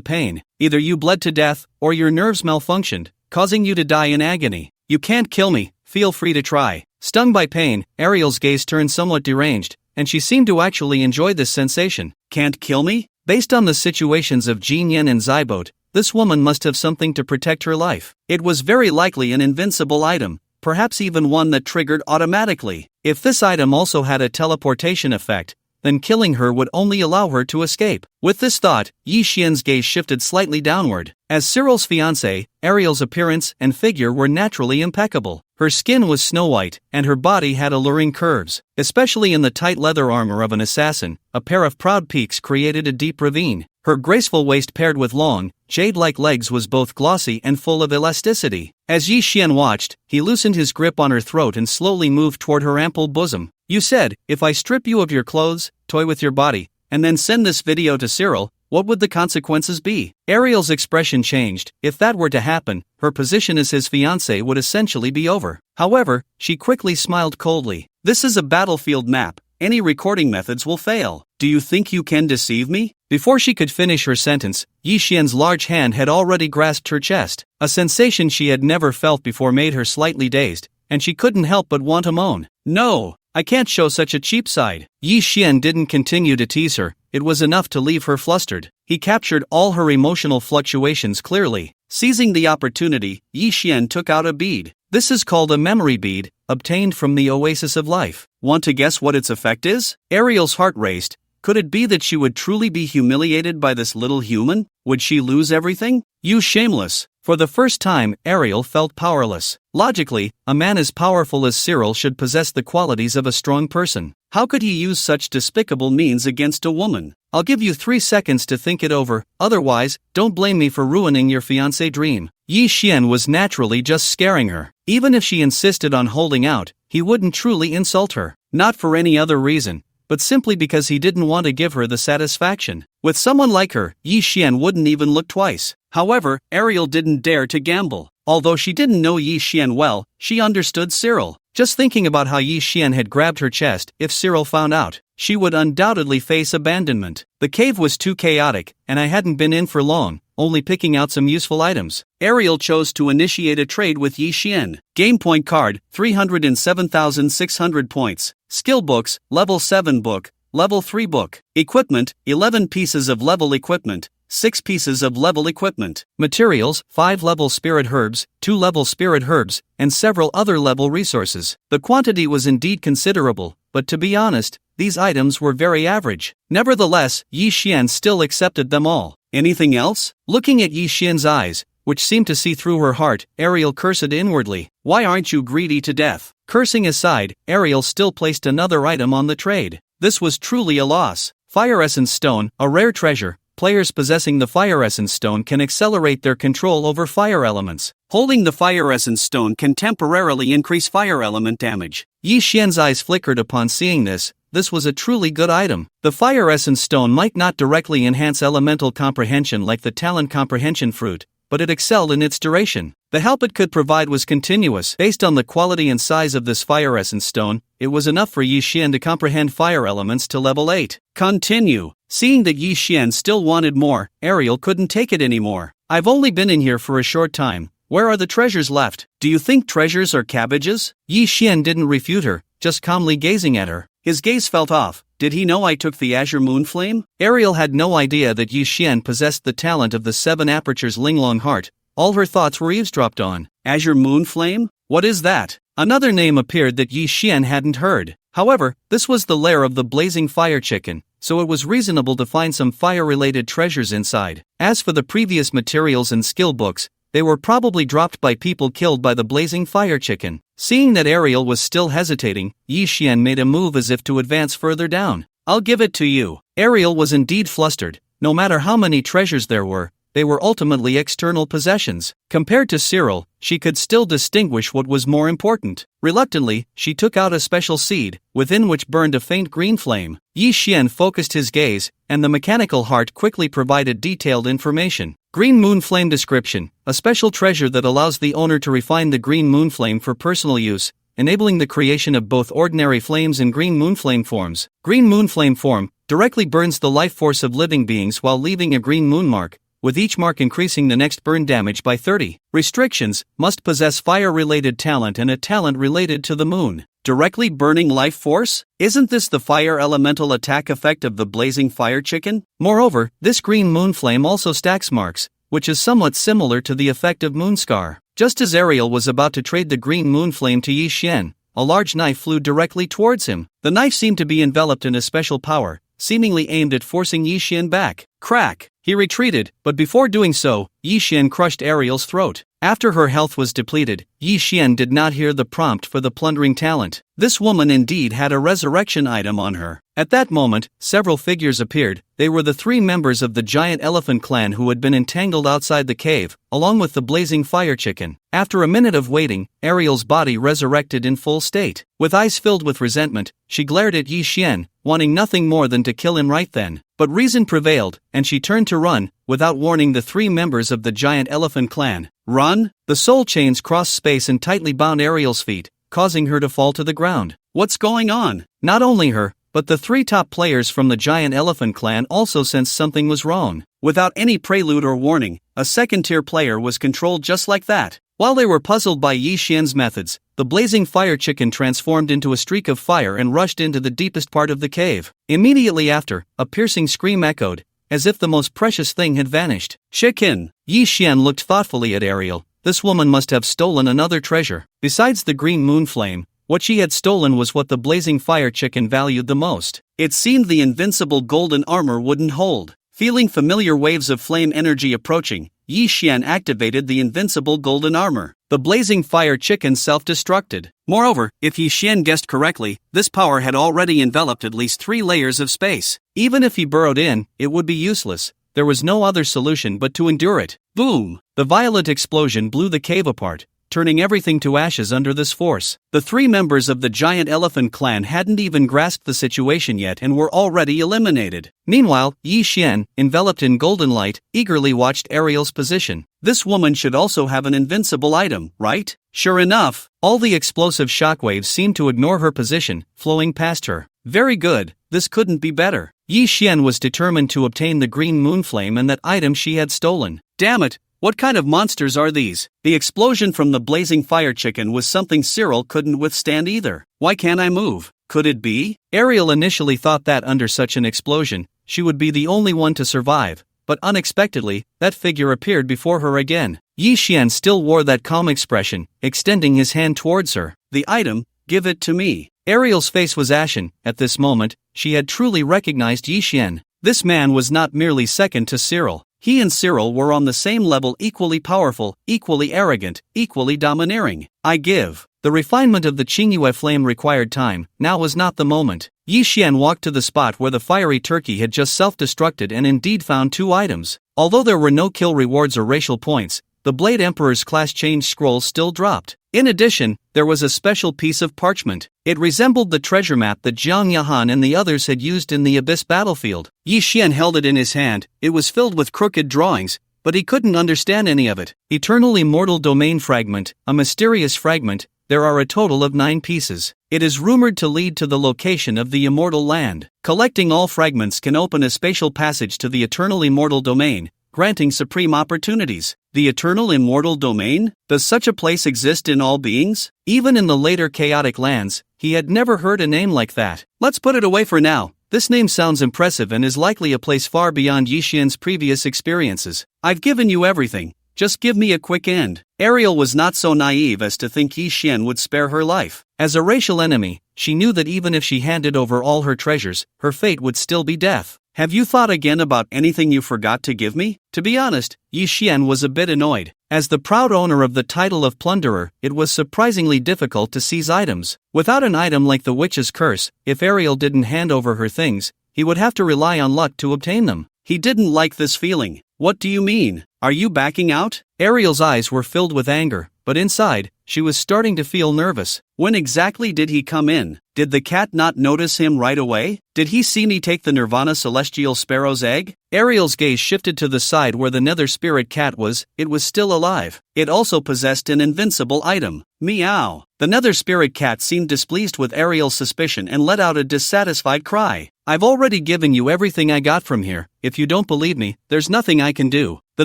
pain. Either you bled to death, or your nerves malfunctioned, causing you to die in agony. You can't kill me, feel free to try. Stung by pain, Ariel's gaze turned somewhat deranged, and she seemed to actually enjoy this sensation. Can't kill me? Based on the situations of Jin Yen and Zybot, this woman must have something to protect her life. It was very likely an invincible item, perhaps even one that triggered automatically. If this item also had a teleportation effect, then killing her would only allow her to escape. With this thought, Yi Xian's gaze shifted slightly downward. As Cyril's fiancée, Ariel's appearance and figure were naturally impeccable. Her skin was snow-white, and her body had alluring curves. Especially in the tight leather armor of an assassin, a pair of proud peaks created a deep ravine. Her graceful waist paired with long, jade-like legs was both glossy and full of elasticity. As Yi Xian watched, he loosened his grip on her throat and slowly moved toward her ample bosom. "You said, if I strip you of your clothes, toy with your body, and then send this video to Cyril, what would the consequences be?" Ariel's expression changed. If that were to happen, her position as his fiancée would essentially be over. However, she quickly smiled coldly. "This is a battlefield map. Any recording methods will fail. Do you think you can deceive me?" Before she could finish her sentence, Yi Xian's large hand had already grasped her chest. A sensation she had never felt before made her slightly dazed, and she couldn't help but want to moan. "No, I can't show such a cheap side." Yi Xian didn't continue to tease her, it was enough to leave her flustered. He captured all her emotional fluctuations clearly. Seizing the opportunity, Yi Xian took out a bead. This is called a memory bead, obtained from the oasis of life. Want to guess what its effect is? Ariel's heart raced. Could it be that she would truly be humiliated by this little human? Would she lose everything? You shameless! For the first time, Ariel felt powerless. Logically, a man as powerful as Cyril should possess the qualities of a strong person. How could he use such despicable means against a woman? I'll give you 3 seconds to think it over, otherwise, don't blame me for ruining your fiancé dream. Yi Xian was naturally just scaring her. Even if she insisted on holding out, he wouldn't truly insult her. Not for any other reason, but simply because he didn't want to give her the satisfaction. With someone like her, Yi Xian wouldn't even look twice. However, Ariel didn't dare to gamble. Although she didn't know Yi Xian well, she understood Cyril. Just thinking about how Yi Xian had grabbed her chest, if Cyril found out, she would undoubtedly face abandonment. The cave was too chaotic, and I hadn't been in for long, only picking out some useful items. Ariel chose to initiate a trade with Yi Xian. Game point card, 307,600 points. Skill books, level 7 book, level 3 book. Equipment, 11 pieces of level equipment. 6 pieces of level equipment. Materials, 5 level spirit herbs, 2 level spirit herbs, and several other level resources. The quantity was indeed considerable, but to be honest, these items were very average. Nevertheless, Yi Xian still accepted them all. Anything else? Looking at Yi Xian's eyes, which seemed to see through her heart, Ariel cursed inwardly. Why aren't you greedy to death? Cursing aside, Ariel still placed another item on the trade. This was truly a loss. Fire Essence Stone, a rare treasure. Players possessing the Fire Essence Stone can accelerate their control over fire elements. Holding the Fire Essence Stone can temporarily increase fire element damage. Yi Xian's eyes flickered upon seeing this. This was a truly good item. The Fire Essence Stone might not directly enhance elemental comprehension like the Talent Comprehension Fruit, but it excelled in its duration. The help it could provide was continuous. Based on the quality and size of this Fire Essence Stone, it was enough for Yi Xian to comprehend fire elements to level 8. Continue. Seeing that Yi Xian still wanted more, Ariel couldn't take it anymore. I've only been in here for a short time. Where are the treasures left? Do you think treasures are cabbages? Yi Xian didn't refute her, just calmly gazing at her. His gaze felt off. Did he know I took the Azure Moon Flame? Ariel had no idea that Yi Xian possessed the talent of the 7 apertures Linglong Heart. All her thoughts were eavesdropped on. Azure Moon Flame? What is that? Another name appeared that Yi Xian hadn't heard. However, this was the lair of the blazing fire chicken, so it was reasonable to find some fire-related treasures inside. As for the previous materials and skill books, they were probably dropped by people killed by the blazing fire chicken. Seeing that Ariel was still hesitating, Yi Xian made a move as if to advance further down. I'll give it to you. Ariel was indeed flustered. No matter how many treasures there were, they were ultimately external possessions. Compared to Cyril, she could still distinguish what was more important. Reluctantly, she took out a special seed, within which burned a faint green flame. Yi Xian focused his gaze, and the mechanical heart quickly provided detailed information. Green Moon Flame description, a special treasure that allows the owner to refine the green moon flame for personal use, enabling the creation of both ordinary flames and green moon flame forms. Green moon flame form directly burns the life force of living beings while leaving a green moon mark, with each mark increasing the next burn damage by 30. Restrictions: must possess fire-related talent and a talent related to the moon. Directly burning life force? Isn't this the fire elemental attack effect of the blazing fire chicken? Moreover, this green moon flame also stacks marks, which is somewhat similar to the effect of Moonscar. Just as Ariel was about to trade the green moon flame to Yi Xian, a large knife flew directly towards him. The knife seemed to be enveloped in a special power, seemingly aimed at forcing Yi Xian back. Crack! He retreated, but before doing so, Yi Xian crushed Ariel's throat. After her health was depleted, Yi Xian did not hear the prompt for the plundering talent. This woman indeed had a resurrection item on her. At that moment, several figures appeared. They were the 3 members of the giant elephant clan who had been entangled outside the cave, along with the blazing fire chicken. After a minute of waiting, Ariel's body resurrected in full state. With eyes filled with resentment, she glared at Yi Xian, wanting nothing more than to kill him right then. But reason prevailed, and she turned to run, without warning the 3 members of the giant elephant clan. Run? The soul chains crossed space and tightly bound Ariel's feet, causing her to fall to the ground. What's going on? Not only her, but the 3 top players from the giant elephant clan also sensed something was wrong. Without any prelude or warning, a second-tier player was controlled just like that. While they were puzzled by Yi Xian's methods, the blazing fire chicken transformed into a streak of fire and rushed into the deepest part of the cave. Immediately after, a piercing scream echoed, as if the most precious thing had vanished. Chicken! Yi Xian looked thoughtfully at Ariel. This woman must have stolen another treasure. Besides the green moon flame, what she had stolen was what the blazing fire chicken valued the most. It seemed the invincible golden armor wouldn't hold. Feeling familiar waves of flame energy approaching, Yi Xian activated the invincible golden armor. The blazing fire chicken self-destructed. Moreover, if Yi Xian guessed correctly, this power had already enveloped at least 3 layers of space. Even if he burrowed in, it would be useless. There was no other solution but to endure it. Boom! The violent explosion blew the cave apart, turning everything to ashes under this force. The 3 members of the giant elephant clan hadn't even grasped the situation yet and were already eliminated. Meanwhile, Yi Xian, enveloped in golden light, eagerly watched Ariel's position. This woman should also have an invincible item, right? Sure enough, all the explosive shockwaves seemed to ignore her position, flowing past her. Very good, this couldn't be better. Yi Xian was determined to obtain the green moon flame and that item she had stolen. Damn it! What kind of monsters are these? The explosion from the blazing fire chicken was something Cyril couldn't withstand either. Why can't I move? Could it be? Ariel initially thought that under such an explosion, she would be the only one to survive, but unexpectedly, that figure appeared before her again. Yi Xian still wore that calm expression, extending his hand towards her. The item, give it to me. Ariel's face was ashen. At this moment, she had truly recognized Yi Xian. This man was not merely second to Cyril. He and Cyril were on the same level, equally powerful, equally arrogant, equally domineering. I give. The refinement of the Qingyue flame required time. Now was not the moment. Yi Xian walked to the spot where the fiery turkey had just self-destructed and indeed found 2 items. Although there were no kill rewards or racial points, the Blade Emperor's class change scroll still dropped. In addition, there was a special piece of parchment. It resembled the treasure map that Jiang Yahan and the others had used in the Abyss battlefield. Yi Xian held it in his hand. It was filled with crooked drawings, but he couldn't understand any of it. Eternal Immortal Domain Fragment, a mysterious fragment. There are a total of 9 pieces. It is rumored to lead to the location of the Immortal Land. Collecting all fragments can open a spatial passage to the Eternal Immortal Domain, granting supreme opportunities. The Eternal Immortal Domain? Does such a place exist in all beings? Even in the later chaotic lands, he had never heard a name like that. Let's put it away for now. This name sounds impressive and is likely a place far beyond Yi Xian's previous experiences. I've given you everything. Just give me a quick end. Ariel was not so naive as to think Yi Xian would spare her life. As a racial enemy, she knew that even if she handed over all her treasures, her fate would still be death. Have you thought again about anything you forgot to give me? To be honest, Yi Xian was a bit annoyed. As the proud owner of the title of Plunderer, it was surprisingly difficult to seize items. Without an item like the Witch's Curse, if Ariel didn't hand over her things, he would have to rely on luck to obtain them. He didn't like this feeling. What do you mean? Are you backing out? Ariel's eyes were filled with anger, but inside, she was starting to feel nervous. When exactly did he come in? Did the cat not notice him right away? Did he see me take the Nirvana Celestial Sparrow's egg? Ariel's gaze shifted to the side where the Nether Spirit cat was. It was still alive. It also possessed an invincible item. Meow. The Nether Spirit cat seemed displeased with Ariel's suspicion and let out a dissatisfied cry. I've already given you everything I got from here. If you don't believe me, there's nothing I can do. The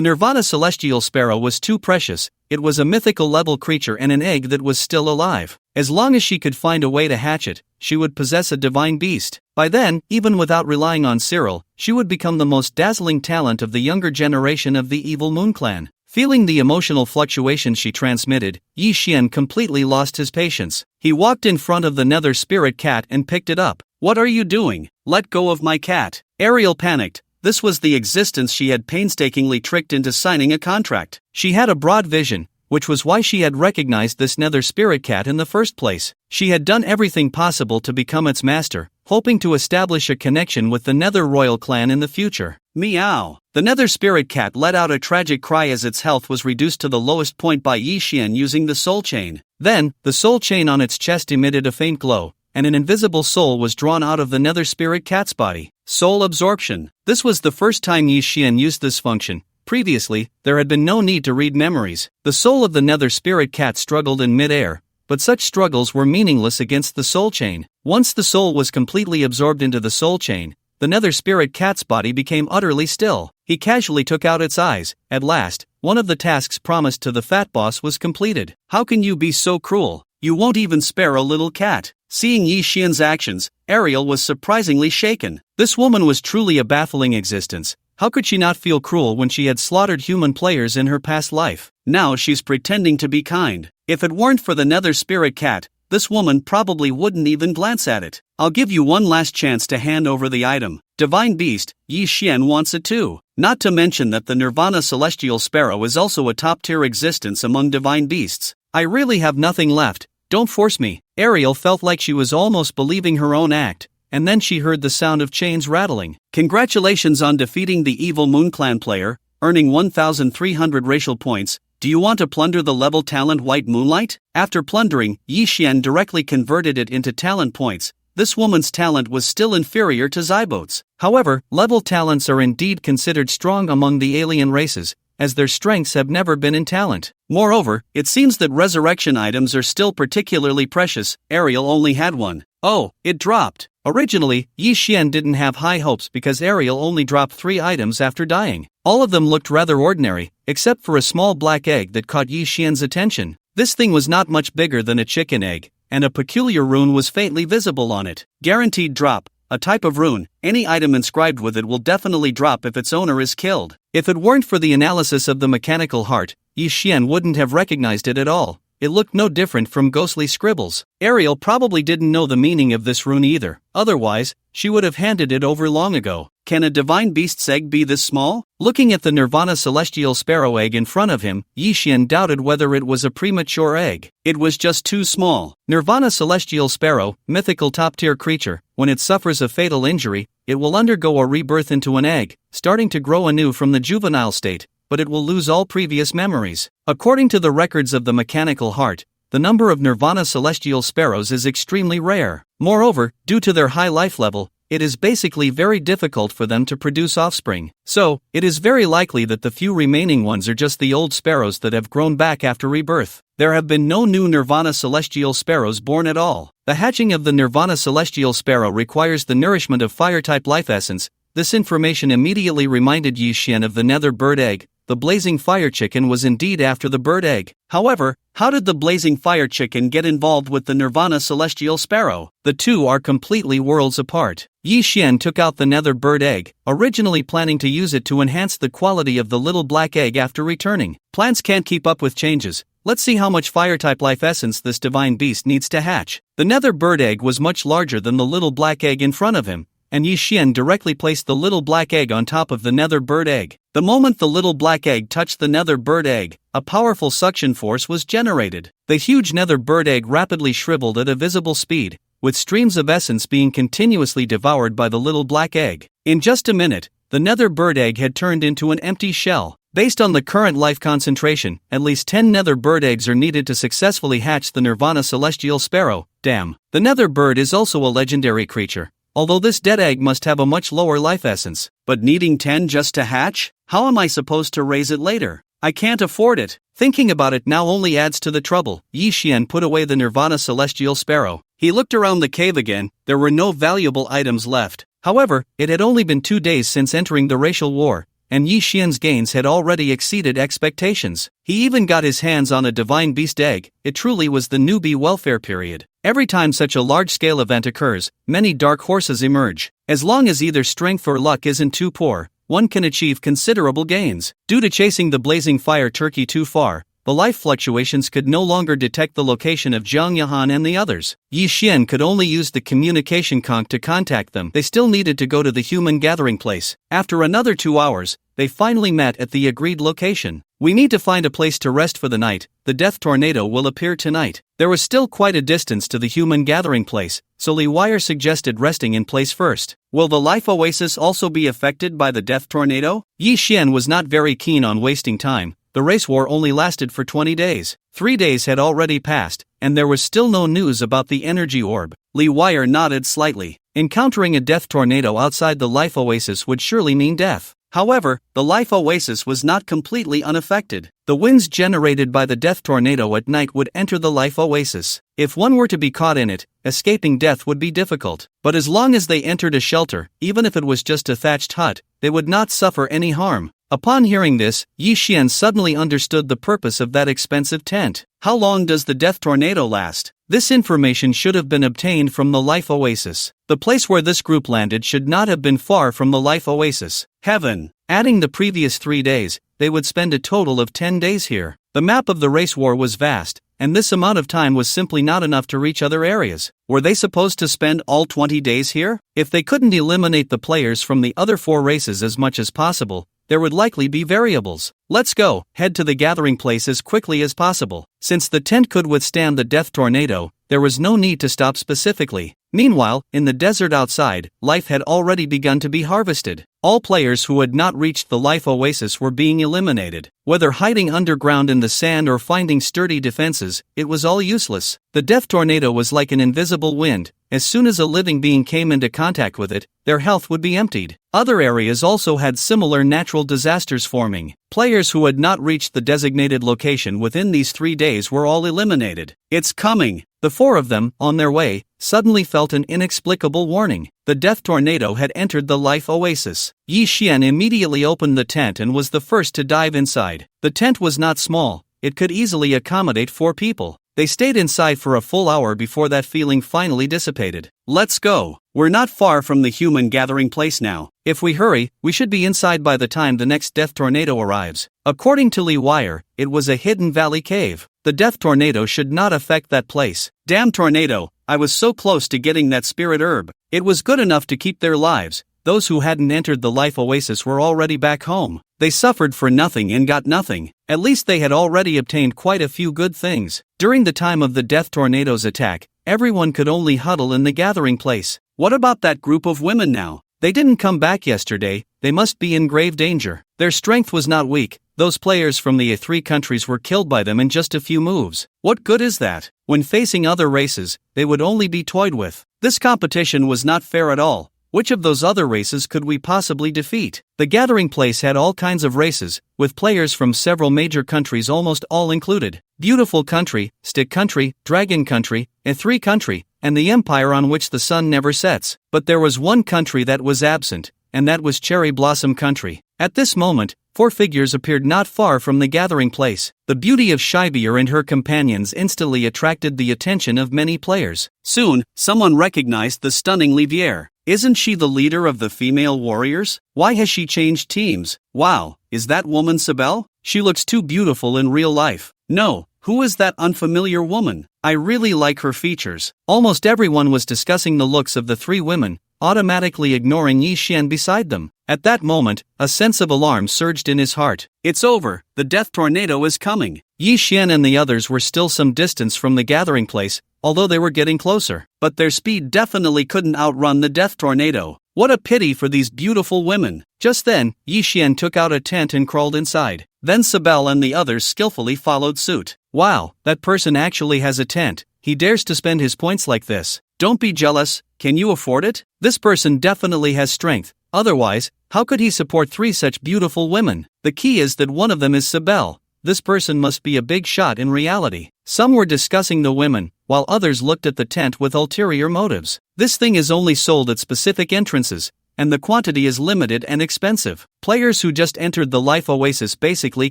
Nirvana Celestial Sparrow was too precious. It was a mythical level creature and an egg that was still alive. As long as she could find a way to hatch it, she would possess a divine beast. By then, even without relying on Cyril, she would become the most dazzling talent of the younger generation of the Evil Moon Clan. Feeling the emotional fluctuations she transmitted, Yi Xian completely lost his patience. He walked in front of the nether spirit cat and picked it up. "What are you doing? Let go of my cat." Ariel panicked. This was the existence she had painstakingly tricked into signing a contract. She had a broad vision, which was why she had recognized this nether spirit cat in the first place. She had done everything possible to become its master, hoping to establish a connection with the nether royal clan in the future. Meow. The nether spirit cat let out a tragic cry as its health was reduced to the lowest point by Yi Xian using the soul chain. Then, the soul chain on its chest emitted a faint glow, and an invisible soul was drawn out of the nether spirit cat's body. Soul absorption. This was the first time Yi Xian used this function. Previously, there had been no need to read memories. The soul of the nether spirit cat struggled in mid-air, but such struggles were meaningless against the soul chain. Once the soul was completely absorbed into the soul chain, the nether spirit cat's body became utterly still. He casually took out its eyes. At last, one of the tasks promised to the fat boss was completed. "How can you be so cruel? You won't even spare a little cat." Seeing Yi Xian's actions, Ariel was surprisingly shaken. This woman was truly a baffling existence. How could she not feel cruel when she had slaughtered human players in her past life? Now she's pretending to be kind. If it weren't for the nether spirit cat, this woman probably wouldn't even glance at it. "I'll give you one last chance to hand over the item. Divine Beast, Yi Xian wants it too." Not to mention that the Nirvana Celestial Sparrow is also a top-tier existence among divine beasts. "I really have nothing left, don't force me." Ariel felt like she was almost believing her own act, and then she heard the sound of chains rattling. "Congratulations on defeating the evil Moon Clan player, earning 1,300 racial points. Do you want to plunder the level talent White Moonlight?" After plundering, Yi Xian directly converted it into talent points. This woman's talent was still inferior to Zybote's. However, level talents are indeed considered strong among the alien races, as their strengths have never been in talent. Moreover, it seems that resurrection items are still particularly precious. Ariel only had one. Oh, it dropped. Originally, Yi Xian didn't have high hopes because Ariel only dropped 3 items after dying. All of them looked rather ordinary, except for a small black egg that caught Yi Xian's attention. This thing was not much bigger than a chicken egg, and a peculiar rune was faintly visible on it. Guaranteed drop. A type of rune, any item inscribed with it will definitely drop if its owner is killed. If it weren't for the analysis of the mechanical heart, Yi Xian wouldn't have recognized it at all. It looked no different from ghostly scribbles. Ariel probably didn't know the meaning of this rune either. Otherwise, she would have handed it over long ago. Can a divine beast's egg be this small? Looking at the Nirvana Celestial Sparrow egg in front of him, Yi Xian doubted whether it was a premature egg. It was just too small. Nirvana Celestial Sparrow, mythical top-tier creature, when it suffers a fatal injury, it will undergo a rebirth into an egg, starting to grow anew from the juvenile state, but it will lose all previous memories. According to the records of the mechanical heart, the number of Nirvana Celestial Sparrows is extremely rare. Moreover, due to their high life level, it is basically very difficult for them to produce offspring. So, it is very likely that the few remaining ones are just the old sparrows that have grown back after rebirth. There have been no new Nirvana Celestial Sparrows born at all. The hatching of the Nirvana Celestial Sparrow requires the nourishment of fire-type life essence. This information immediately reminded Yi Xian of the nether bird egg. The blazing fire chicken was indeed after the bird egg. However, how did the blazing fire chicken get involved with the Nirvana Celestial Sparrow? The two are completely worlds apart. Yi Xian took out the nether bird egg, originally planning to use it to enhance the quality of the little black egg after returning. Plants can't keep up with changes. Let's see how much fire-type life essence this divine beast needs to hatch. The nether bird egg was much larger than the little black egg in front of him, and Yi Xian directly placed the little black egg on top of the nether bird egg. The moment the little black egg touched the nether bird egg, a powerful suction force was generated. The huge nether bird egg rapidly shriveled at a visible speed, with streams of essence being continuously devoured by the little black egg. In just a minute, the nether bird egg had turned into an empty shell. Based on the current life concentration, at least 10 nether bird eggs are needed to successfully hatch the Nirvana Celestial Sparrow. Damn. The nether bird is also a legendary creature, although this dead egg must have a much lower life essence. But needing 10 just to hatch? How am I supposed to raise it later? I can't afford it. Thinking about it now only adds to the trouble. Yi Xian put away the Nirvana Celestial Sparrow. He looked around the cave again. There were no valuable items left. However, it had only been 2 days since entering the racial war, and Yi Xian's gains had already exceeded expectations. He even got his hands on a divine beast egg. It truly was the newbie welfare period. Every time such a large-scale event occurs, many dark horses emerge. As long as either strength or luck isn't too poor, one can achieve considerable gains. Due to chasing the blazing fire turkey too far, the life fluctuations could no longer detect the location of Zhang Yahan and the others. Yi Xian could only use the communication conch to contact them. They still needed to go to the human gathering place. After another 2 hours, they finally met at the agreed location. We need to find a place to rest for the night. The death tornado will appear tonight. There was still quite a distance to the human gathering place, so Li Wire suggested resting in place first. Will the life oasis also be affected by the death tornado? Yi Xian was not very keen on wasting time. The race war only lasted for 20 days. 3 days had already passed, and there was still no news about the energy orb. Li Wire nodded slightly. Encountering a death tornado outside the life oasis would surely mean death. However, the life oasis was not completely unaffected. The winds generated by the death tornado at night would enter the life oasis. If one were to be caught in it, escaping death would be difficult. But as long as they entered a shelter, even if it was just a thatched hut, they would not suffer any harm. Upon hearing this, Yi Xian suddenly understood the purpose of that expensive tent. How long does the death tornado last? This information should have been obtained from the life oasis. The place where this group landed should not have been far from the life oasis. Heaven. Adding the previous 3 days, they would spend a total of 10 days here. The map of the race war was vast, and this amount of time was simply not enough to reach other areas. Were they supposed to spend all 20 days here? If they couldn't eliminate the players from the other 4 races as much as possible, there would likely be variables. Let's go, head to the gathering place as quickly as possible. Since the tent could withstand the death tornado, there was no need to stop specifically. Meanwhile, in the desert outside, life had already begun to be harvested. All players who had not reached the life oasis were being eliminated. Whether hiding underground in the sand or finding sturdy defenses, it was all useless. The death tornado was like an invisible wind. As soon as a living being came into contact with it, their health would be emptied. Other areas also had similar natural disasters forming. Players who had not reached the designated location within these 3 days were all eliminated. It's coming! The 4 of them, on their way, suddenly felt an inexplicable warning. The death tornado had entered the life oasis. Yi Xian immediately opened the tent and was the first to dive inside. The tent was not small, it could easily accommodate 4 people. They stayed inside for a full hour before that feeling finally dissipated. Let's go. We're not far from the human gathering place now. If we hurry, we should be inside by the time the next death tornado arrives. According to Li Wire, it was a hidden valley cave. The death tornado should not affect that place. Damn tornado, I was so close to getting that spirit herb. It was good enough to keep their lives. Those who hadn't entered the life oasis were already back home. They suffered for nothing and got nothing. At least they had already obtained quite a few good things. During the time of the death tornado's attack, everyone could only huddle in the gathering place. What about that group of women now? They didn't come back yesterday, they must be in grave danger. Their strength was not weak. Those players from the 3 countries were killed by them in just a few moves. What good is that? When facing other races, they would only be toyed with. This competition was not fair at all. Which of those other races could we possibly defeat? The gathering place had all kinds of races, with players from several major countries almost all included. Beautiful country, stick country, dragon country, A3 country, and the empire on which the sun never sets. But there was one country that was absent, and that was Cherry Blossom country. At this moment, 4 figures appeared not far from the gathering place. The beauty of Shibeer and her companions instantly attracted the attention of many players. Soon, someone recognized the stunning Livier. Isn't she the leader of the female warriors? Why has she changed teams? Wow, is that woman Sibel? She looks too beautiful in real life. No, who is that unfamiliar woman? I really like her features. Almost everyone was discussing the looks of the 3 women, automatically ignoring Yi Xian beside them. At that moment, a sense of alarm surged in his heart. It's over, the death tornado is coming. Yi Xian and the others were still some distance from the gathering place, although they were getting closer. But their speed definitely couldn't outrun the death tornado. What a pity for these beautiful women. Just then, Yi Xian took out a tent and crawled inside. Then Sibel and the others skillfully followed suit. Wow, that person actually has a tent. He dares to spend his points like this. Don't be jealous, can you afford it? This person definitely has strength. Otherwise, how could he support 3 such beautiful women? The key is that one of them is Sibel. This person must be a big shot in reality. Some were discussing the women, while others looked at the tent with ulterior motives. This thing is only sold at specific entrances, and the quantity is limited and expensive. Players who just entered the life oasis basically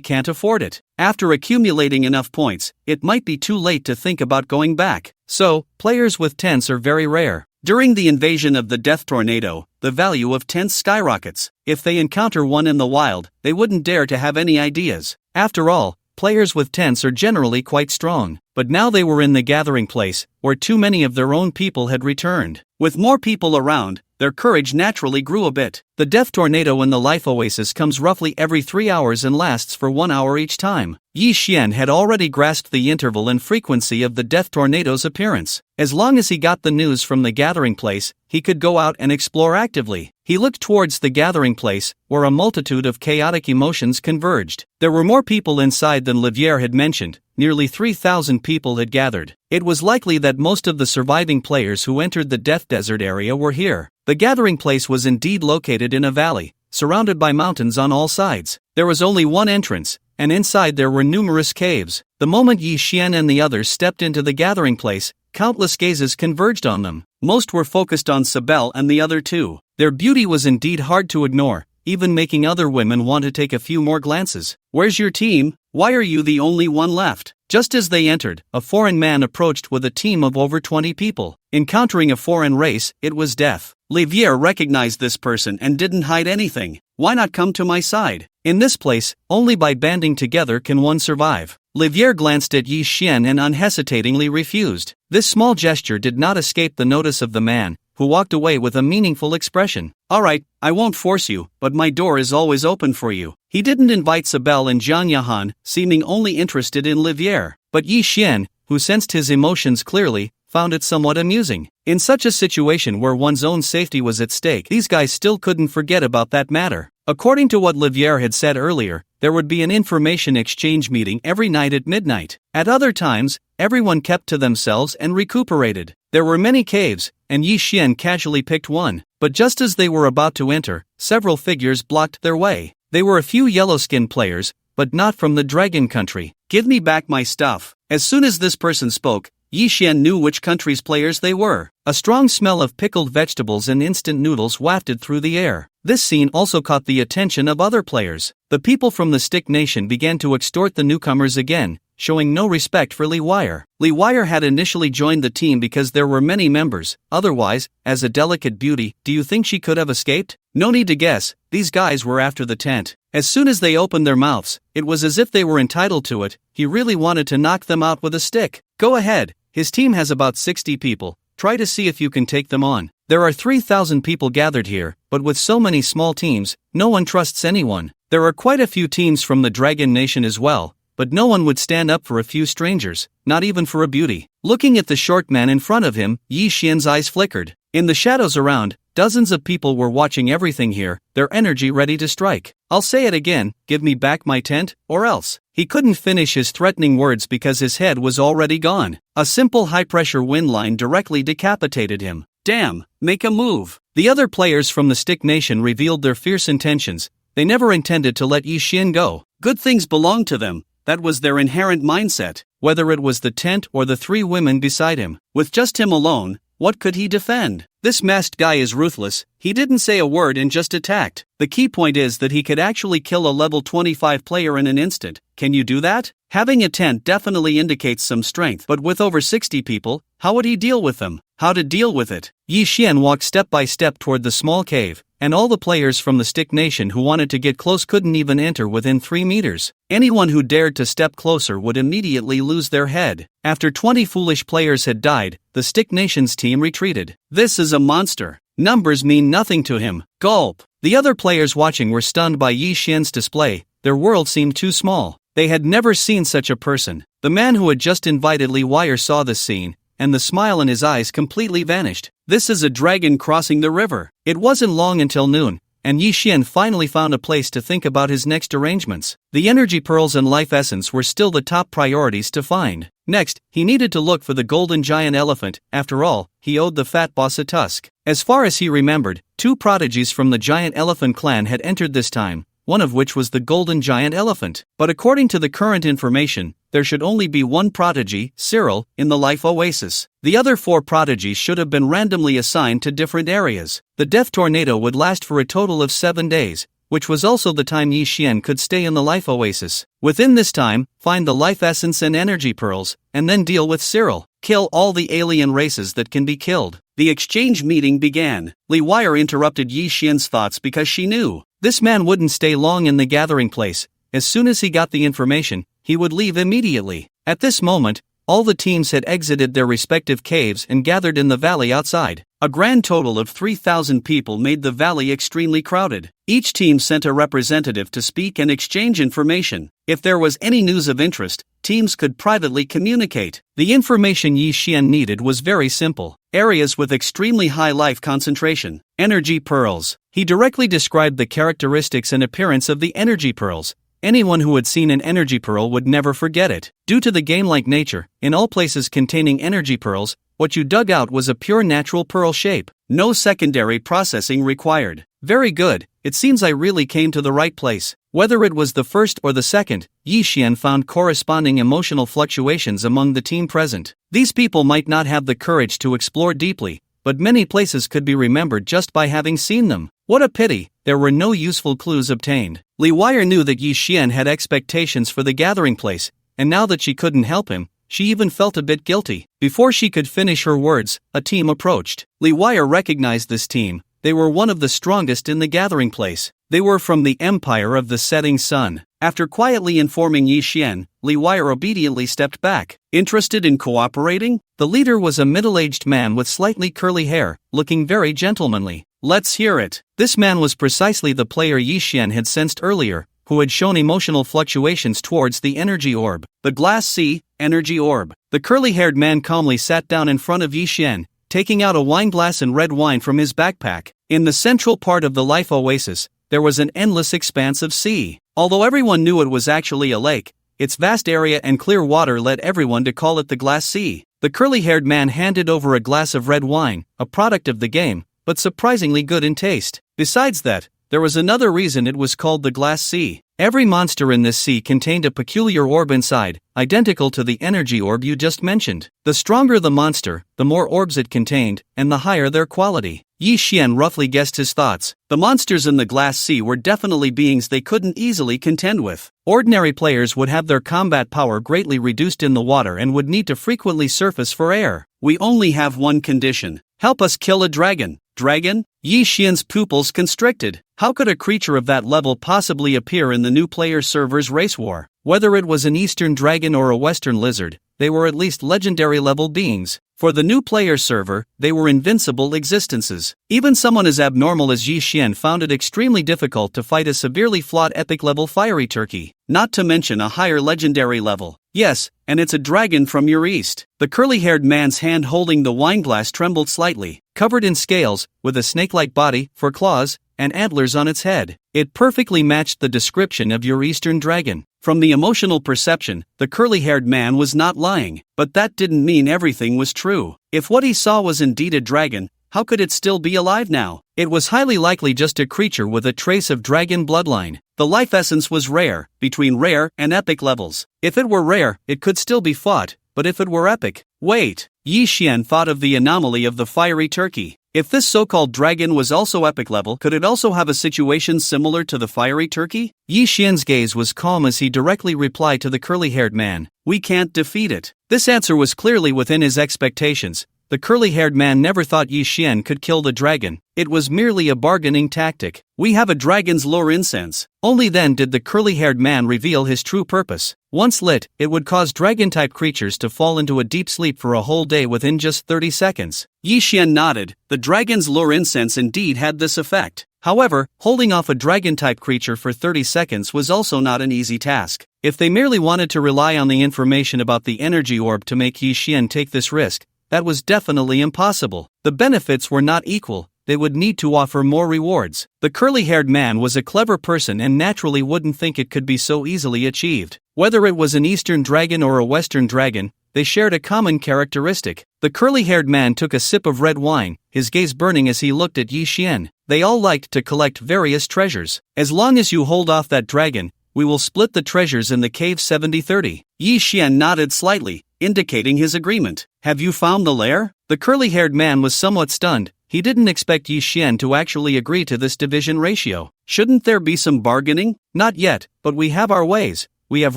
can't afford it. After accumulating enough points, it might be too late to think about going back. So, players with tents are very rare. During the invasion of the death tornado, the value of tents skyrockets. If they encounter one in the wild, they wouldn't dare to have any ideas. After all, players with tents are generally quite strong. But now they were in the gathering place, where too many of their own people had returned. With more people around, their courage naturally grew a bit. The death tornado in the life oasis comes roughly every 3 hours and lasts for 1 hour each time. Yi Xian had already grasped the interval and frequency of the death tornado's appearance. As long as he got the news from the gathering place, he could go out and explore actively. He looked towards the gathering place, where a multitude of chaotic emotions converged. There were more people inside than Livier had mentioned. Nearly 3,000 people had gathered. It was likely that most of the surviving players who entered the Death Desert area were here. The gathering place was indeed located in a valley, surrounded by mountains on all sides. There was only one entrance, and inside there were numerous caves. The moment Yi Xian and the others stepped into the gathering place, countless gazes converged on them. Most were focused on Sibel and the other two. Their beauty was indeed hard to ignore, even making other women want to take a few more glances. "Where's your team? Why are you the only one left?" Just as they entered, a foreign man approached with a team of over 20 people. Encountering a foreign race, it was death. Livier recognized this person and didn't hide anything. "Why not come to my side? In this place, only by banding together can one survive." Livier glanced at Yi Xian and unhesitatingly refused. This small gesture did not escape the notice of the man, who walked away with a meaningful expression. "Alright, I won't force you, but my door is always open for you." He didn't invite Sibel and Jian Yahan, seeming only interested in Livier. But Yi Xian, who sensed his emotions clearly, found it somewhat amusing. In such a situation where one's own safety was at stake, these guys still couldn't forget about that matter. According to what Livier had said earlier, there would be an information exchange meeting every night at midnight. At other times, everyone kept to themselves and recuperated. There were many caves, and Yi Xian casually picked one. But just as they were about to enter, several figures blocked their way. They were a few yellow-skinned players, but not from the dragon country. "Give me back my stuff." As soon as this person spoke, Yi Xian knew which country's players they were. A strong smell of pickled vegetables and instant noodles wafted through the air. This scene also caught the attention of other players. The people from the Stick Nation began to extort the newcomers again, showing no respect for Li Wire. Li Wire had initially joined the team because there were many members. Otherwise, as a delicate beauty, do you think she could have escaped? No need to guess, these guys were after the tent. As soon as they opened their mouths, it was as if they were entitled to it. He really wanted to knock them out with a stick. "Go ahead, his team has about 60 people. Try to see if you can take them on. There are 3,000 people gathered here, but with so many small teams, no one trusts anyone. There are quite a few teams from the Dragon Nation as well, but no one would stand up for a few strangers, not even for a beauty." Looking at the short man in front of him, Yi Xian's eyes flickered. In the shadows around, dozens of people were watching everything here, their energy ready to strike. "I'll say it again, give me back my tent, or else." He couldn't finish his threatening words because his head was already gone. A simple high-pressure wind line directly decapitated him. "Damn, make a move." The other players from the Stick Nation revealed their fierce intentions. They never intended to let Yi Xian go. Good things belonged to them. That was their inherent mindset, whether it was the tent or the 3 women beside him. With just him alone, what could he defend? This masked guy is ruthless. He didn't say a word and just attacked. The key point is that he could actually kill a level 25 player in an instant. Can you do that? Having a tent definitely indicates some strength, but with over 60 people, how would he deal with them? How to deal with it? Yi Xian walked step by step toward the small cave, and all the players from the Stick Nation who wanted to get close couldn't even enter within 3 meters. Anyone who dared to step closer would immediately lose their head. After 20 foolish players had died, the Stick Nation's team retreated. "This is a monster. Numbers mean nothing to him." Gulp. The other players watching were stunned by Yi Xian's display. Their world seemed too small. They had never seen such a person. The man who had just invited Li Wire saw this scene, and the smile in his eyes completely vanished. "This is a dragon crossing the river." It wasn't long until noon, and Yi Xian finally found a place to think about his next arrangements. The energy pearls and life essence were still the top priorities to find. Next, he needed to look for the golden giant elephant. After all, he owed the fat boss a tusk. As far as he remembered, 2 prodigies from the giant elephant clan had entered this time, one of which was the golden giant elephant. But according to the current information, there should only be 1 prodigy, Cyril, in the life oasis. The other 4 prodigies should have been randomly assigned to different areas. The death tornado would last for a total of 7 days, which was also the time Yi Xian could stay in the life oasis. Within this time, find the life essence and energy pearls, and then deal with Cyril. Kill all the alien races that can be killed. The exchange meeting began. Li Wire interrupted Yi Xian's thoughts because she knew this man wouldn't stay long in the gathering place. As soon as he got the information, he would leave immediately. At this moment, all the teams had exited their respective caves and gathered in the valley outside. A grand total of 3,000 people made the valley extremely crowded. Each team sent a representative to speak and exchange information. If there was any news of interest, teams could privately communicate. The information Yi Xian needed was very simple. Areas with extremely high life concentration. Energy pearls. He directly described the characteristics and appearance of the energy pearls. Anyone who had seen an energy pearl would never forget it. Due to the game-like nature, in all places containing energy pearls, what you dug out was a pure natural pearl shape. No secondary processing required. Very good, it seems I really came to the right place. Whether it was the first or the second, Yi Xian found corresponding emotional fluctuations among the team present. These people might not have the courage to explore deeply, but many places could be remembered just by having seen them. What a pity, there were no useful clues obtained. Li Wire knew that Yi Xian had expectations for the gathering place, and now that she couldn't help him, she even felt a bit guilty. Before she could finish her words, a team approached. Li Wire recognized this team. They were one of the strongest in the gathering place. They were from the Empire of the Setting Sun. After quietly informing Yi Xian, Li Wire obediently stepped back. Interested in cooperating? The leader was a middle-aged man with slightly curly hair, looking very gentlemanly. Let's hear it. This man was precisely the player Yi Xian had sensed earlier, who had shown emotional fluctuations towards the energy orb. The Glass Sea, energy orb. The curly-haired man calmly sat down in front of Yi Xian, taking out a wine glass and red wine from his backpack. In the central part of the life oasis, there was an endless expanse of sea. Although everyone knew it was actually a lake, its vast area and clear water led everyone to call it the Glass Sea. The curly-haired man handed over a glass of red wine, a product of the game, but surprisingly good in taste. Besides that, there was another reason it was called the Glass Sea. Every monster in this sea contained a peculiar orb inside, identical to the energy orb you just mentioned. The stronger the monster, the more orbs it contained, and the higher their quality. Yi Xian roughly guessed his thoughts. The monsters in the Glass Sea were definitely beings they couldn't easily contend with. Ordinary players would have their combat power greatly reduced in the water and would need to frequently surface for air. We only have one condition. Help us kill a dragon. Dragon? Yi Xian's pupils constricted. How could a creature of that level possibly appear in the new player server's race war? Whether it was an eastern dragon or a western lizard, they were at least legendary level beings. For the new player server, they were invincible existences. Even someone as abnormal as Yi Xian found it extremely difficult to fight a severely flawed epic level fiery turkey, not to mention a higher legendary level. Yes, and it's a dragon from your east. The curly-haired man's hand holding the wineglass trembled slightly. Covered in scales, with a snake-like body, for claws, and antlers on its head. It perfectly matched the description of your eastern dragon. From the emotional perception, the curly-haired man was not lying, but that didn't mean everything was true. If what he saw was indeed a dragon, how could it still be alive now? It was highly likely just a creature with a trace of dragon bloodline. The life essence was rare, between rare and epic levels. If it were rare, it could still be fought, but if it were epic, wait. Yi Xian thought of the anomaly of the fiery turkey. If this so-called dragon was also epic level, could it also have a situation similar to the fiery turkey? Yi Xian's gaze was calm as he directly replied to the curly-haired man. We can't defeat it. This answer was clearly within his expectations. The curly-haired man never thought Yi Xian could kill the dragon. It was merely a bargaining tactic. We have a dragon's lure incense. Only then did the curly-haired man reveal his true purpose. Once lit, it would cause dragon-type creatures to fall into a deep sleep for a whole day within just 30 seconds. Yi Xian nodded. The dragon's lure incense indeed had this effect. However, holding off a dragon-type creature for 30 seconds was also not an easy task. If they merely wanted to rely on the information about the energy orb to make Yi Xian take this risk, that was definitely impossible. The benefits were not equal. They would need to offer more rewards. The curly-haired man was a clever person and naturally wouldn't think it could be so easily achieved. Whether it was an eastern dragon or a western dragon, they shared a common characteristic. The curly-haired man took a sip of red wine, his gaze burning as he looked at Yi Xian. They all liked to collect various treasures. As long as you hold off that dragon, we will split the treasures in the cave 70-30. Yi Xian nodded slightly, indicating his agreement. Have you found the lair? The curly-haired man was somewhat stunned. He didn't expect Yi Xian to actually agree to this division ratio. Shouldn't there be some bargaining? Not yet, but we have our ways. We have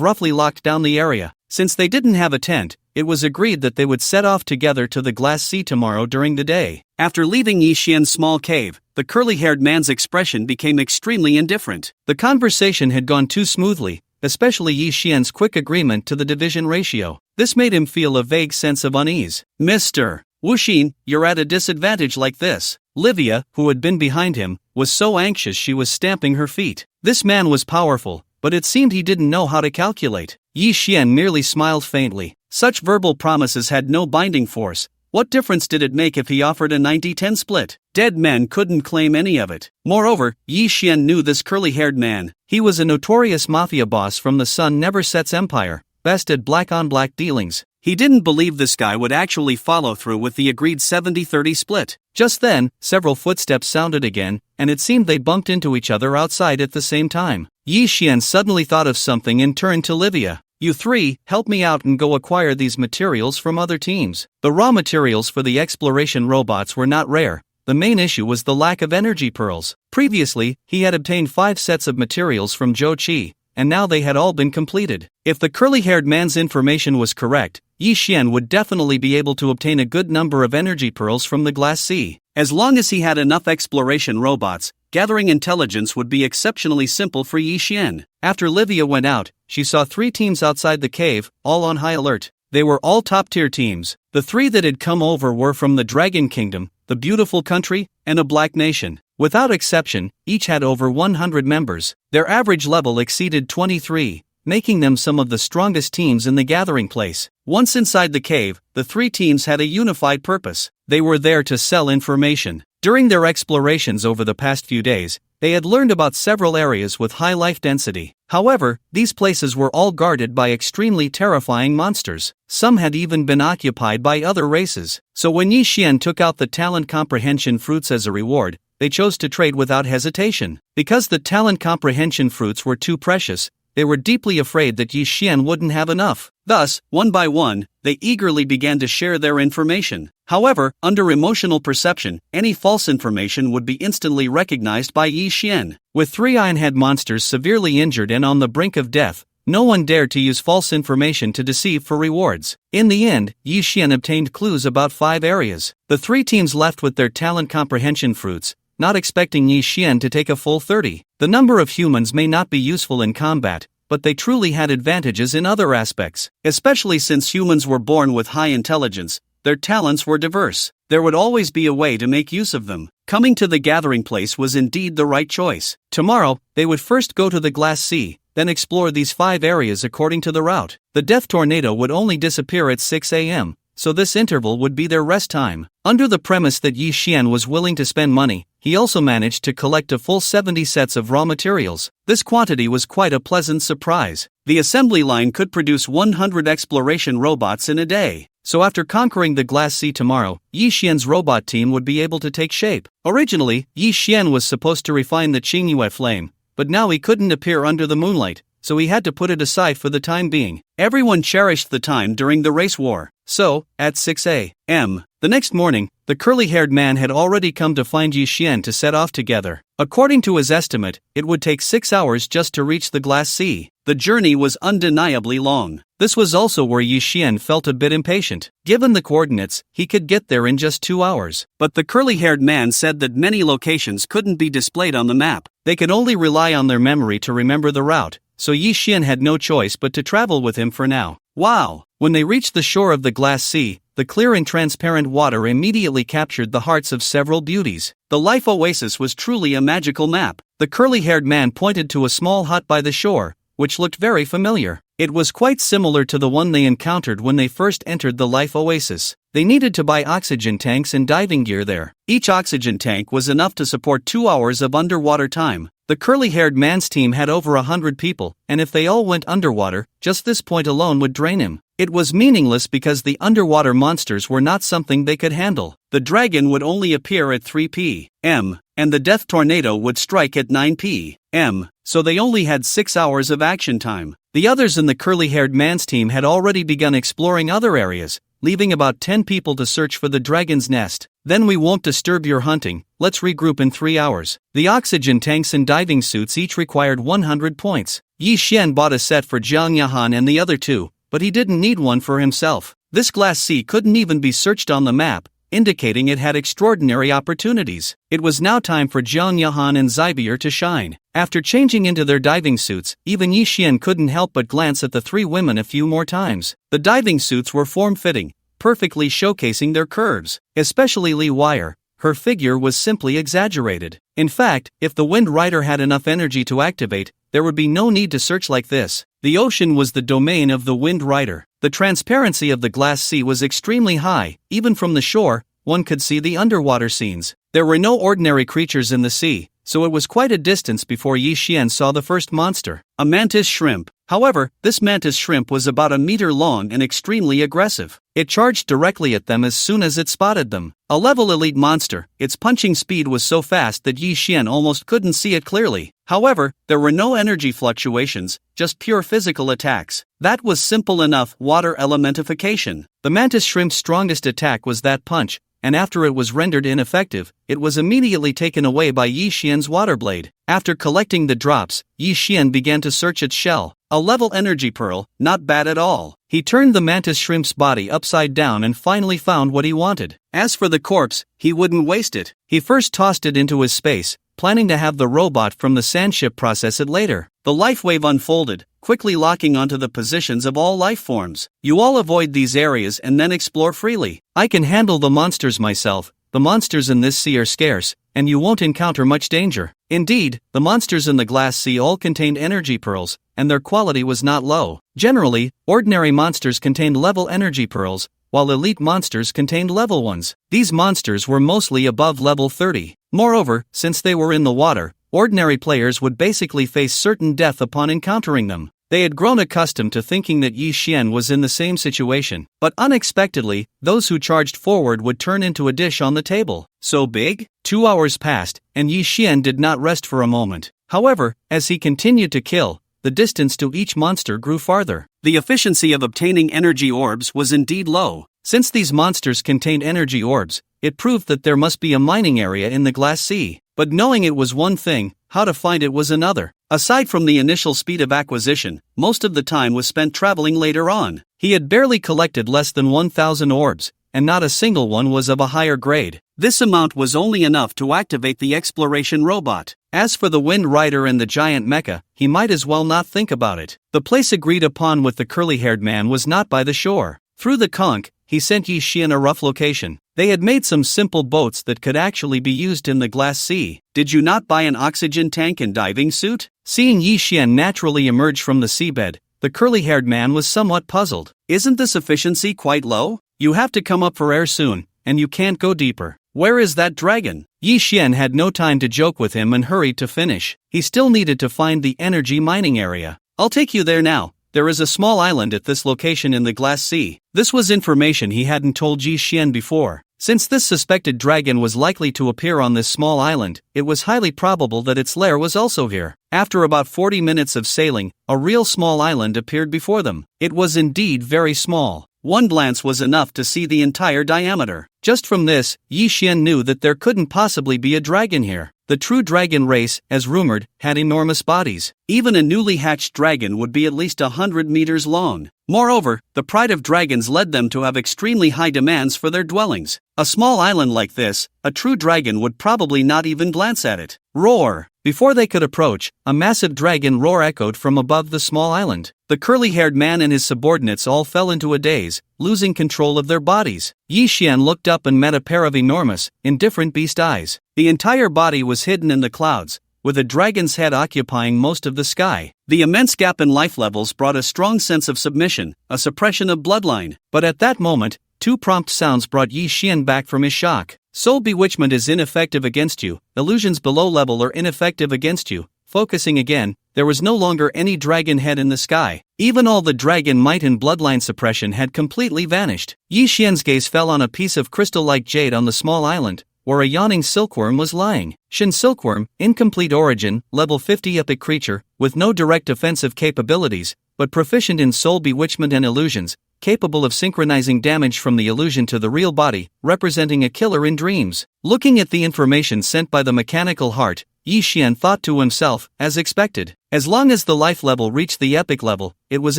roughly locked down the area. Since they didn't have a tent, it was agreed that they would set off together to the Glass Sea tomorrow during the day. After leaving Yi Xian's small cave, the curly-haired man's expression became extremely indifferent. The conversation had gone too smoothly, especially Yi Xian's quick agreement to the division ratio. This made him feel a vague sense of unease. Mr. Wuxin, you're at a disadvantage like this. Livia, who had been behind him, was so anxious she was stamping her feet. This man was powerful, but it seemed he didn't know how to calculate. Yi Xian merely smiled faintly. Such verbal promises had no binding force. What difference did it make if he offered a 90-10 split? Dead men couldn't claim any of it. Moreover, Yi Xian knew this curly-haired man. He was a notorious mafia boss from the Sun Never Sets empire, best at black-on-black dealings. He didn't believe this guy would actually follow through with the agreed 70-30 split. Just then, several footsteps sounded again, and it seemed they bumped into each other outside at the same time. Yi Xian suddenly thought of something and turned to Livia. You three, help me out and go acquire these materials from other teams. The raw materials for the exploration robots were not rare. The main issue was the lack of energy pearls. Previously, he had obtained 5 sets of materials from Zhou Qi, and now they had all been completed. If the curly-haired man's information was correct, Yi Xian would definitely be able to obtain a good number of energy pearls from the Glass Sea. As long as he had enough exploration robots, gathering intelligence would be exceptionally simple for Yi Xian. After Livia went out, she saw 3 teams outside the cave, all on high alert. They were all top-tier teams. The 3 that had come over were from the Dragon Kingdom, the Beautiful Country, and a Black Nation. Without exception, each had over 100 members. Their average level exceeded 23, making them some of the strongest teams in the gathering place. Once inside the cave, the 3 teams had a unified purpose. They were there to sell information. During their explorations over the past few days, they had learned about several areas with high life density. However, these places were all guarded by extremely terrifying monsters. Some had even been occupied by other races. So when Yi Xian took out the talent comprehension fruits as a reward, they chose to trade without hesitation. Because the talent comprehension fruits were too precious, they were deeply afraid that Yi Xian wouldn't have enough. Thus, one by one, they eagerly began to share their information. However, under emotional perception, any false information would be instantly recognized by Yi Xian. With 3 iron-head monsters severely injured and on the brink of death, no one dared to use false information to deceive for rewards. In the end, Yi Xian obtained clues about 5 areas. The 3 teams left with their talent comprehension fruits, not expecting Yi Xian to take a full 30. The number of humans may not be useful in combat, but they truly had advantages in other aspects. Especially since humans were born with high intelligence, their talents were diverse. There would always be a way to make use of them. Coming to the gathering place was indeed the right choice. Tomorrow, they would first go to the Glass Sea, then explore these 5 areas according to the route. The death tornado would only disappear at 6 a.m., so this interval would be their rest time. Under the premise that Yi Xian was willing to spend money, he also managed to collect a full 70 sets of raw materials. This quantity was quite a pleasant surprise. The assembly line could produce 100 exploration robots in a day. So after conquering the Glass Sea tomorrow, Yi Xian's robot team would be able to take shape. Originally, Yi Xian was supposed to refine the Qingyue flame, but now he couldn't appear under the moonlight, so he had to put it aside for the time being. Everyone cherished the time during the race war. So, at 6 a.m. the next morning, the curly-haired man had already come to find Yi Xian to set off together. According to his estimate, it would take 6 hours just to reach the Glass Sea. The journey was undeniably long. This was also where Yi Xian felt a bit impatient. Given the coordinates, he could get there in just 2 hours. But the curly-haired man said that many locations couldn't be displayed on the map. They could only rely on their memory to remember the route, so Yi Xian had no choice but to travel with him for now. Wow! When they reached the shore of the Glass Sea, the clear and transparent water immediately captured the hearts of several beauties. The life oasis was truly a magical map. The curly-haired man pointed to a small hut by the shore, which looked very familiar. It was quite similar to the one they encountered when they first entered the life oasis. They needed to buy oxygen tanks and diving gear there. Each oxygen tank was enough to support 2 hours of underwater time. The curly-haired man's team had over 100 people, and if they all went underwater, just this point alone would drain him. It was meaningless because the underwater monsters were not something they could handle. The dragon would only appear at 3 p.m., and the death tornado would strike at 9 p.m., so they only had 6 hours of action time. The others in the curly-haired man's team had already begun exploring other areas, leaving about 10 people to search for the dragon's nest. Then we won't disturb your hunting, let's regroup in 3 hours. The oxygen tanks and diving suits each required 100 points. Yi Xian bought a set for Jiang Yahan and the other 2, but he didn't need one for himself. This glass sea couldn't even be searched on the map, indicating it had extraordinary opportunities. It was now time for Jiang Yahan and Zybier to shine. After changing into their diving suits, even Yi Xian couldn't help but glance at the three women a few more times. The diving suits were form-fitting, perfectly showcasing their curves. Especially Li Wire, her figure was simply exaggerated. In fact, if the Wind Rider had enough energy to activate, there would be no need to search like this. The ocean was the domain of the Wind Rider. The transparency of the glass sea was extremely high. Even from the shore, one could see the underwater scenes. There were no ordinary creatures in the sea, so it was quite a distance before Yi Xian saw the first monster, a mantis shrimp. However, this mantis shrimp was about a meter long and extremely aggressive. It charged directly at them as soon as it spotted them. A level elite monster, its punching speed was so fast that Yi Xian almost couldn't see it clearly. However, there were no energy fluctuations, just pure physical attacks. That was simple enough: water elementification. The mantis shrimp's strongest attack was that punch, and after it was rendered ineffective, it was immediately taken away by Yi Xian's water blade. After collecting the drops, Yi Xian began to search its shell. A level energy pearl, not bad at all. He turned the mantis shrimp's body upside down and finally found what he wanted. As for the corpse, he wouldn't waste it. He first tossed it into his space, planning to have the robot from the sandship process it later. The life wave unfolded, quickly locking onto the positions of all life forms. You all avoid these areas and then explore freely. I can handle the monsters myself. The monsters in this sea are scarce, and you won't encounter much danger. Indeed, the monsters in the glass sea all contained energy pearls, and their quality was not low. Generally, ordinary monsters contained level energy pearls, while elite monsters contained level ones. These monsters were mostly above level 30. Moreover, since they were in the water, ordinary players would basically face certain death upon encountering them. They had grown accustomed to thinking that Yi Xian was in the same situation, but unexpectedly, those who charged forward would turn into a dish on the table. So big? 2 hours passed, and Yi Xian did not rest for a moment. However, as he continued to kill, the distance to each monster grew farther. The efficiency of obtaining energy orbs was indeed low. Since these monsters contained energy orbs, it proved that there must be a mining area in the glass sea. But knowing it was one thing, how to find it was another. Aside from the initial speed of acquisition, most of the time was spent traveling later on. He had barely collected less than 1,000 orbs, and not a single one was of a higher grade. This amount was only enough to activate the exploration robot. As for the Wind Rider and the giant mecha, he might as well not think about it. The place agreed upon with the curly-haired man was not by the shore. Through the conch, he sent Yi Xian a rough location. They had made some simple boats that could actually be used in the glass sea. Did you not buy an oxygen tank and diving suit? Seeing Yi Xian naturally emerge from the seabed, the curly-haired man was somewhat puzzled. Isn't this efficiency quite low? You have to come up for air soon, and you can't go deeper. Where is that dragon? Yi Xian had no time to joke with him and hurried to finish. He still needed to find the energy mining area. I'll take you there now. There is a small island at this location in the glass sea. This was information he hadn't told Yi Xian before. Since this suspected dragon was likely to appear on this small island, it was highly probable that its lair was also here. After about 40 minutes of sailing, a real small island appeared before them. It was indeed very small. One glance was enough to see the entire diameter. Just from this, Yi Xian knew that there couldn't possibly be a dragon here. The true dragon race, as rumored, had enormous bodies. Even a newly hatched dragon would be at least 100 meters long. Moreover, the pride of dragons led them to have extremely high demands for their dwellings. A small island like this, a true dragon would probably not even glance at it. Roar! Before they could approach, a massive dragon roar echoed from above the small island. The curly-haired man and his subordinates all fell into a daze, losing control of their bodies. Yi Xian looked up and met a pair of enormous, indifferent beast eyes. The entire body was hidden in the clouds, with a dragon's head occupying most of the sky. The immense gap in life levels brought a strong sense of submission, a suppression of bloodline. But at that moment, two prompt sounds brought Yi Xian back from his shock. Soul bewitchment is ineffective against you. Illusions below level are ineffective against you. Focusing again, there was no longer any dragon head in the sky. Even all the dragon might and bloodline suppression had completely vanished. Yi Xian's gaze fell on a piece of crystal-like jade on the small island, where a yawning silkworm was lying. Shin Silkworm, incomplete origin, level 50 epic creature, with no direct offensive capabilities, but proficient in soul bewitchment and illusions, capable of synchronizing damage from the illusion to the real body, representing a killer in dreams. Looking at the information sent by the mechanical heart, Yi Xian thought to himself, as expected. As long as the life level reached the epic level, it was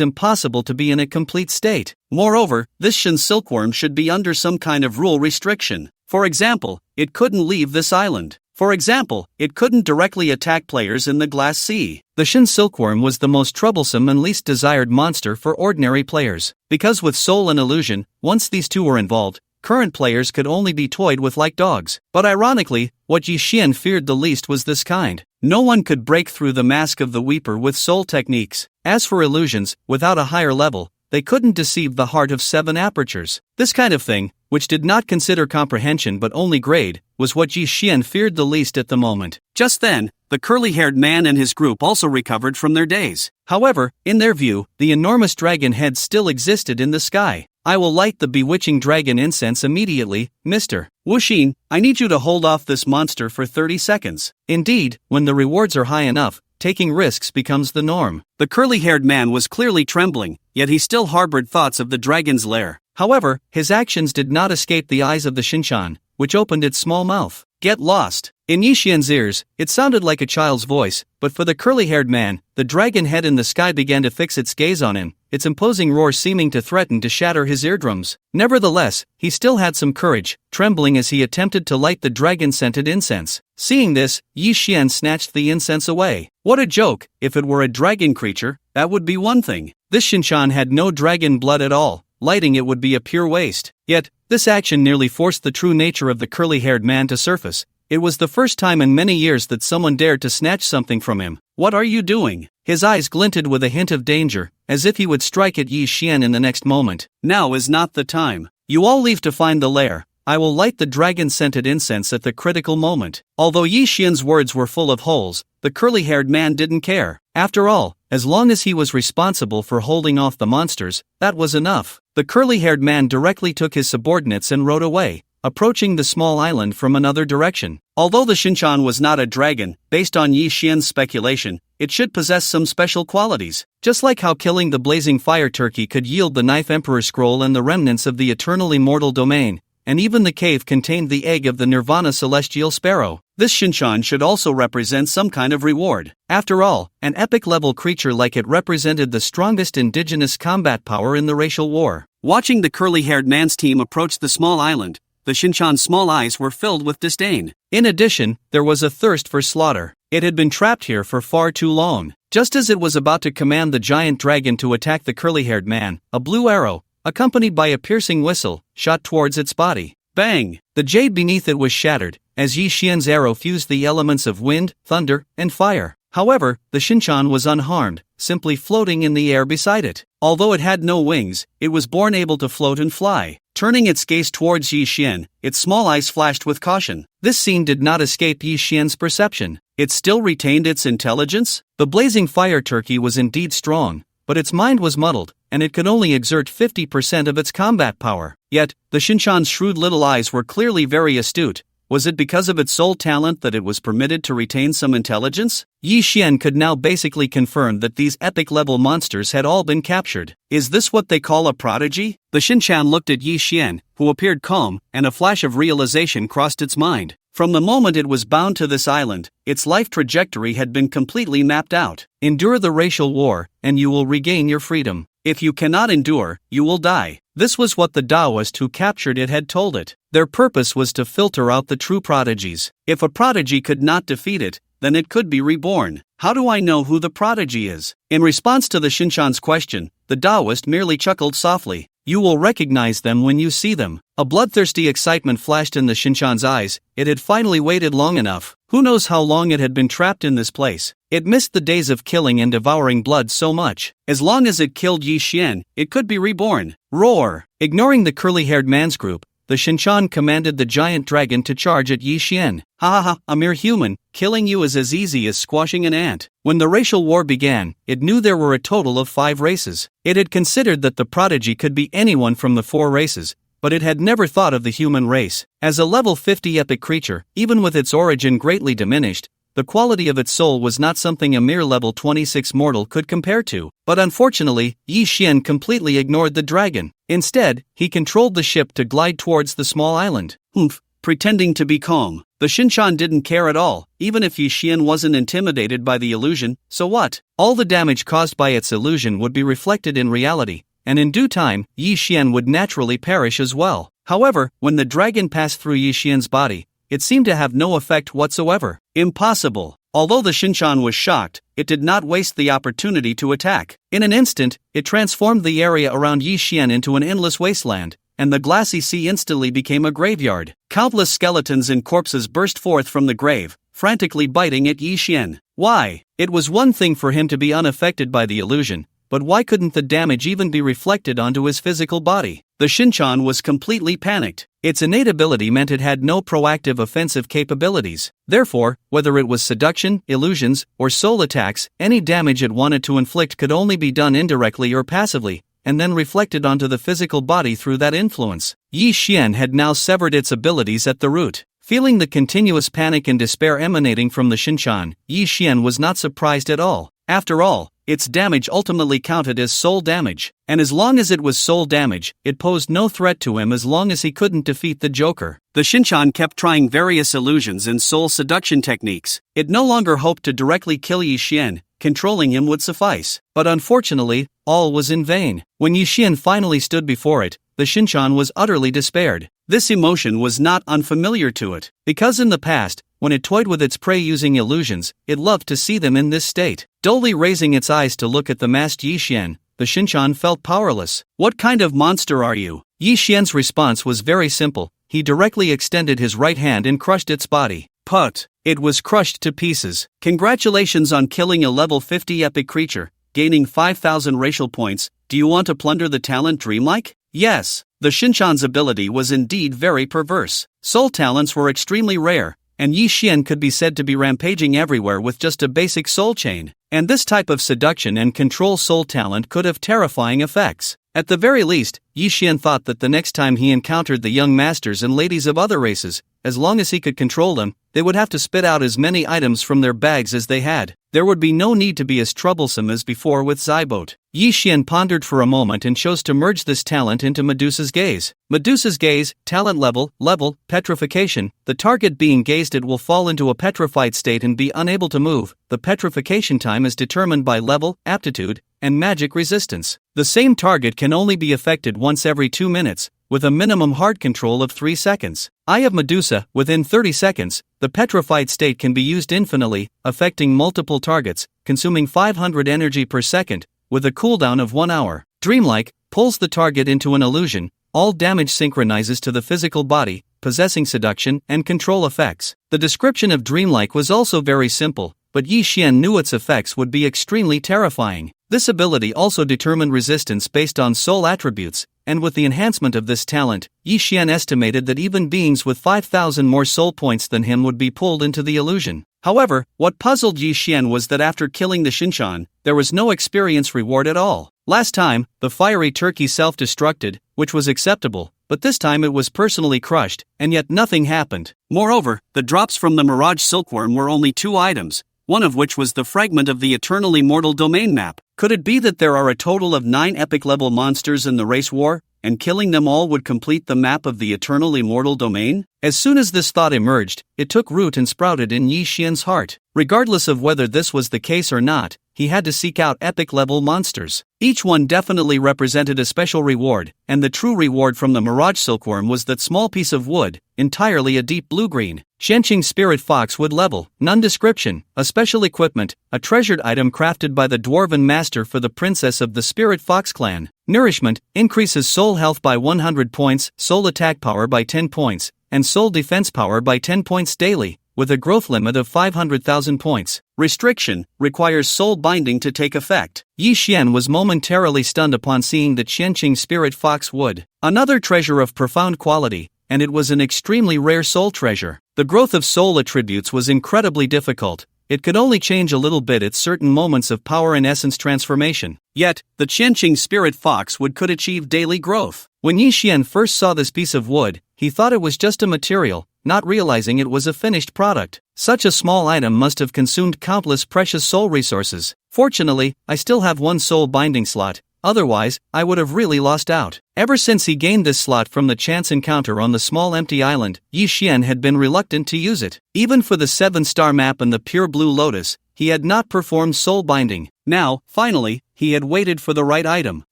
impossible to be in a complete state. Moreover, this Shin silkworm should be under some kind of rule restriction. For example, it couldn't leave this island. For example, it couldn't directly attack players in the Glass Sea. The Shin silkworm was the most troublesome and least desired monster for ordinary players. Because with soul and illusion, once these two were involved, current players could only be toyed with like dogs. But ironically, what Yi Xian feared the least was this kind. No one could break through the mask of the Weeper with soul techniques. As for illusions, without a higher level, they couldn't deceive the heart of 7 apertures. This kind of thing, which did not consider comprehension but only grade, was what Yi Xian feared the least at the moment. Just then, the curly-haired man and his group also recovered from their daze. However, in their view, the enormous dragon head still existed in the sky. I will light the bewitching dragon incense immediately, Mr. Wuxin. I need you to hold off this monster for 30 seconds. Indeed, when the rewards are high enough, taking risks becomes the norm. The curly-haired man was clearly trembling, yet he still harbored thoughts of the dragon's lair. However, his actions did not escape the eyes of the Shinchan, which opened its small mouth. Get lost. In Yi Xian's ears, it sounded like a child's voice, but for the curly-haired man, the dragon head in the sky began to fix its gaze on him, its imposing roar seeming to threaten to shatter his eardrums. Nevertheless, he still had some courage, trembling as he attempted to light the dragon-scented incense. Seeing this, Yi Xian snatched the incense away. What a joke! If it were a dragon creature, that would be one thing. This Shinchan had no dragon blood at all. Lighting it would be a pure waste. Yet, this action nearly forced the true nature of the curly-haired man to surface. It was the first time in many years that someone dared to snatch something from him. What are you doing? His eyes glinted with a hint of danger, as if he would strike at Yi Xian in the next moment. Now is not the time. You all leave to find the lair. I will light the dragon-scented incense at the critical moment. Although Yi Xian's words were full of holes, the curly-haired man didn't care. After all, as long as he was responsible for holding off the monsters, that was enough. The curly-haired man directly took his subordinates and rode away, approaching the small island from another direction. Although the Shinchan was not a dragon, based on Yi Xian's speculation, it should possess some special qualities. Just like how killing the blazing fire turkey could yield the Knife Emperor scroll and the remnants of the eternal immortal domain, and even the cave contained the egg of the Nirvana celestial sparrow. This Shinchan should also represent some kind of reward. After all, an epic-level creature like it represented the strongest indigenous combat power in the racial war. Watching the curly-haired man's team approach the small island, the Shinchan's small eyes were filled with disdain. In addition, there was a thirst for slaughter. It had been trapped here for far too long. Just as it was about to command the giant dragon to attack the curly-haired man, a blue arrow, accompanied by a piercing whistle, shot towards its body. Bang! The jade beneath it was shattered, as Yi Xian's arrow fused the elements of wind, thunder, and fire. However, the Shinchan was unharmed, simply floating in the air beside it. Although it had no wings, it was born able to float and fly. Turning its gaze towards Yi Xian, its small eyes flashed with caution. This scene did not escape Yi Xian's perception. It still retained its intelligence? The blazing fire turkey was indeed strong, but its mind was muddled, and it could only exert 50% of its combat power. Yet, the Shinchan's shrewd little eyes were clearly very astute. Was it because of its sole talent that it was permitted to retain some intelligence? Yi Xian could now basically confirm that these epic-level monsters had all been captured. Is this what they call a prodigy? The Shinchan looked at Yi Xian, who appeared calm, and a flash of realization crossed its mind. From the moment it was bound to this island, its life trajectory had been completely mapped out. Endure the racial war, and you will regain your freedom. If you cannot endure, you will die. This was what the Taoist who captured it had told it. Their purpose was to filter out the true prodigies. If a prodigy could not defeat it, then it could be reborn. How do I know who the prodigy is? In response to the Shinchan's question, the Taoist merely chuckled softly. You will recognize them when you see them. A bloodthirsty excitement flashed in the Shinchan's eyes. It had finally waited long enough. Who knows how long it had been trapped in this place? It missed the days of killing and devouring blood so much. As long as it killed Yi Xian, it could be reborn. Roar! Ignoring the curly-haired man's group, the Shinchan commanded the giant dragon to charge at Yi Xian. Ha ha ha, a mere human, killing you is as easy as squashing an ant. When the racial war began, it knew there were a total of 5 races. It had considered that the prodigy could be anyone from the 4 races, but it had never thought of the human race. As a level 50 epic creature, even with its origin greatly diminished, the quality of its soul was not something a mere level 26 mortal could compare to. But unfortunately, Yi Xian completely ignored the dragon. Instead, he controlled the ship to glide towards the small island. Humph, pretending to be calm. The Shinchan didn't care at all, even if Yi Xian wasn't intimidated by the illusion, so what? All the damage caused by its illusion would be reflected in reality, and in due time, Yi Xian would naturally perish as well. However, when the dragon passed through Yi Xian's body, it seemed to have no effect whatsoever. Impossible. Although the Shinchan was shocked, it did not waste the opportunity to attack. In an instant, it transformed the area around Yi Xian into an endless wasteland, and the glassy sea instantly became a graveyard. Countless skeletons and corpses burst forth from the grave, frantically biting at Yi Xian. Why? It was one thing for him to be unaffected by the illusion, but why couldn't the damage even be reflected onto his physical body? The Shinchan was completely panicked. Its innate ability meant it had no proactive offensive capabilities. Therefore, whether it was seduction, illusions, or soul attacks, any damage it wanted to inflict could only be done indirectly or passively, and then reflected onto the physical body through that influence. Yi Xian had now severed its abilities at the root. Feeling the continuous panic and despair emanating from the Shinchan, Yi Xian was not surprised at all. After all, its damage ultimately counted as soul damage, and as long as it was soul damage, it posed no threat to him as long as he couldn't defeat the Joker. The Shinchan kept trying various illusions and soul seduction techniques. It no longer hoped to directly kill Yi Xian, controlling him would suffice. But unfortunately, all was in vain. When Yi Xian finally stood before it, the Shinchan was utterly despaired. This emotion was not unfamiliar to it, because in the past, when it toyed with its prey using illusions, it loved to see them in this state. Dully raising its eyes to look at the masked Yi Xian, the Shinchan felt powerless. "What kind of monster are you?" Yi Xian's response was very simple. He directly extended his right hand and crushed its body. Put! It was crushed to pieces. Congratulations on killing a level 50 epic creature, gaining 5,000 racial points. Do you want to plunder the talent dreamlike? Yes. The Shinchan's ability was indeed very perverse. Soul talents were extremely rare, and Yi Xian could be said to be rampaging everywhere with just a basic soul chain. And this type of seduction and control soul talent could have terrifying effects. At the very least, Yi Xian thought that the next time he encountered the young masters and ladies of other races, as long as he could control them, they would have to spit out as many items from their bags as they had. There would be no need to be as troublesome as before with Zybot. Yi Xian pondered for a moment and chose to merge this talent into Medusa's gaze. Medusa's gaze, talent level, petrification. The target being gazed at will fall into a petrified state and be unable to move. The petrification time is determined by level, aptitude, and magic resistance. The same target can only be affected once every 2 minutes, with a minimum hard control of 3 seconds. Eye of Medusa, within 30 seconds, the petrified state can be used infinitely, affecting multiple targets, consuming 500 energy per second, with a cooldown of 1 hour. Dreamlike, pulls the target into an illusion, all damage synchronizes to the physical body, possessing seduction and control effects. The description of Dreamlike was also very simple, but Yi Xian knew its effects would be extremely terrifying. This ability also determined resistance based on soul attributes, and with the enhancement of this talent, Yi Xian estimated that even beings with 5,000 more soul points than him would be pulled into the illusion. However, what puzzled Yi Xian was that after killing the Shinchan, there was no experience reward at all. Last time, the fiery turkey self-destructed, which was acceptable, but this time it was personally crushed, and yet nothing happened. Moreover, the drops from the Mirage Silkworm were only 2 items, one of which was the fragment of the Eternal Immortal domain map. Could it be that there are a total of 9 epic-level monsters in the race war, and killing them all would complete the map of the Eternal Immortal domain? As soon as this thought emerged, it took root and sprouted in Yi Xian's heart. Regardless of whether this was the case or not, he had to seek out epic-level monsters. Each one definitely represented a special reward, and the true reward from the Mirage Silkworm was that small piece of wood, entirely a deep blue-green. Qianqing Spirit Fox Wood Level, none description, a special equipment, a treasured item crafted by the Dwarven Master for the Princess of the Spirit Fox Clan. Nourishment, increases soul health by 100 points, soul attack power by 10 points, and soul defense power by 10 points daily, with a growth limit of 500,000 points. Restriction, requires soul binding to take effect. Yi Xian was momentarily stunned upon seeing the Qianqing Spirit Fox Wood. Another treasure of profound quality, and it was an extremely rare soul treasure. The growth of soul attributes was incredibly difficult. It could only change a little bit at certain moments of power and essence transformation. Yet, the Qianqing Spirit Fox Wood could achieve daily growth. When Yi Xian first saw this piece of wood, he thought it was just a material, not realizing it was a finished product. Such a small item must have consumed countless precious soul resources. Fortunately, I still have 1 soul binding slot, otherwise, I would have really lost out. Ever since he gained this slot from the chance encounter on the small empty island, Yi Xian had been reluctant to use it. Even for the 7-star map and the pure blue lotus, he had not performed soul binding. Now, finally, he had waited for the right item.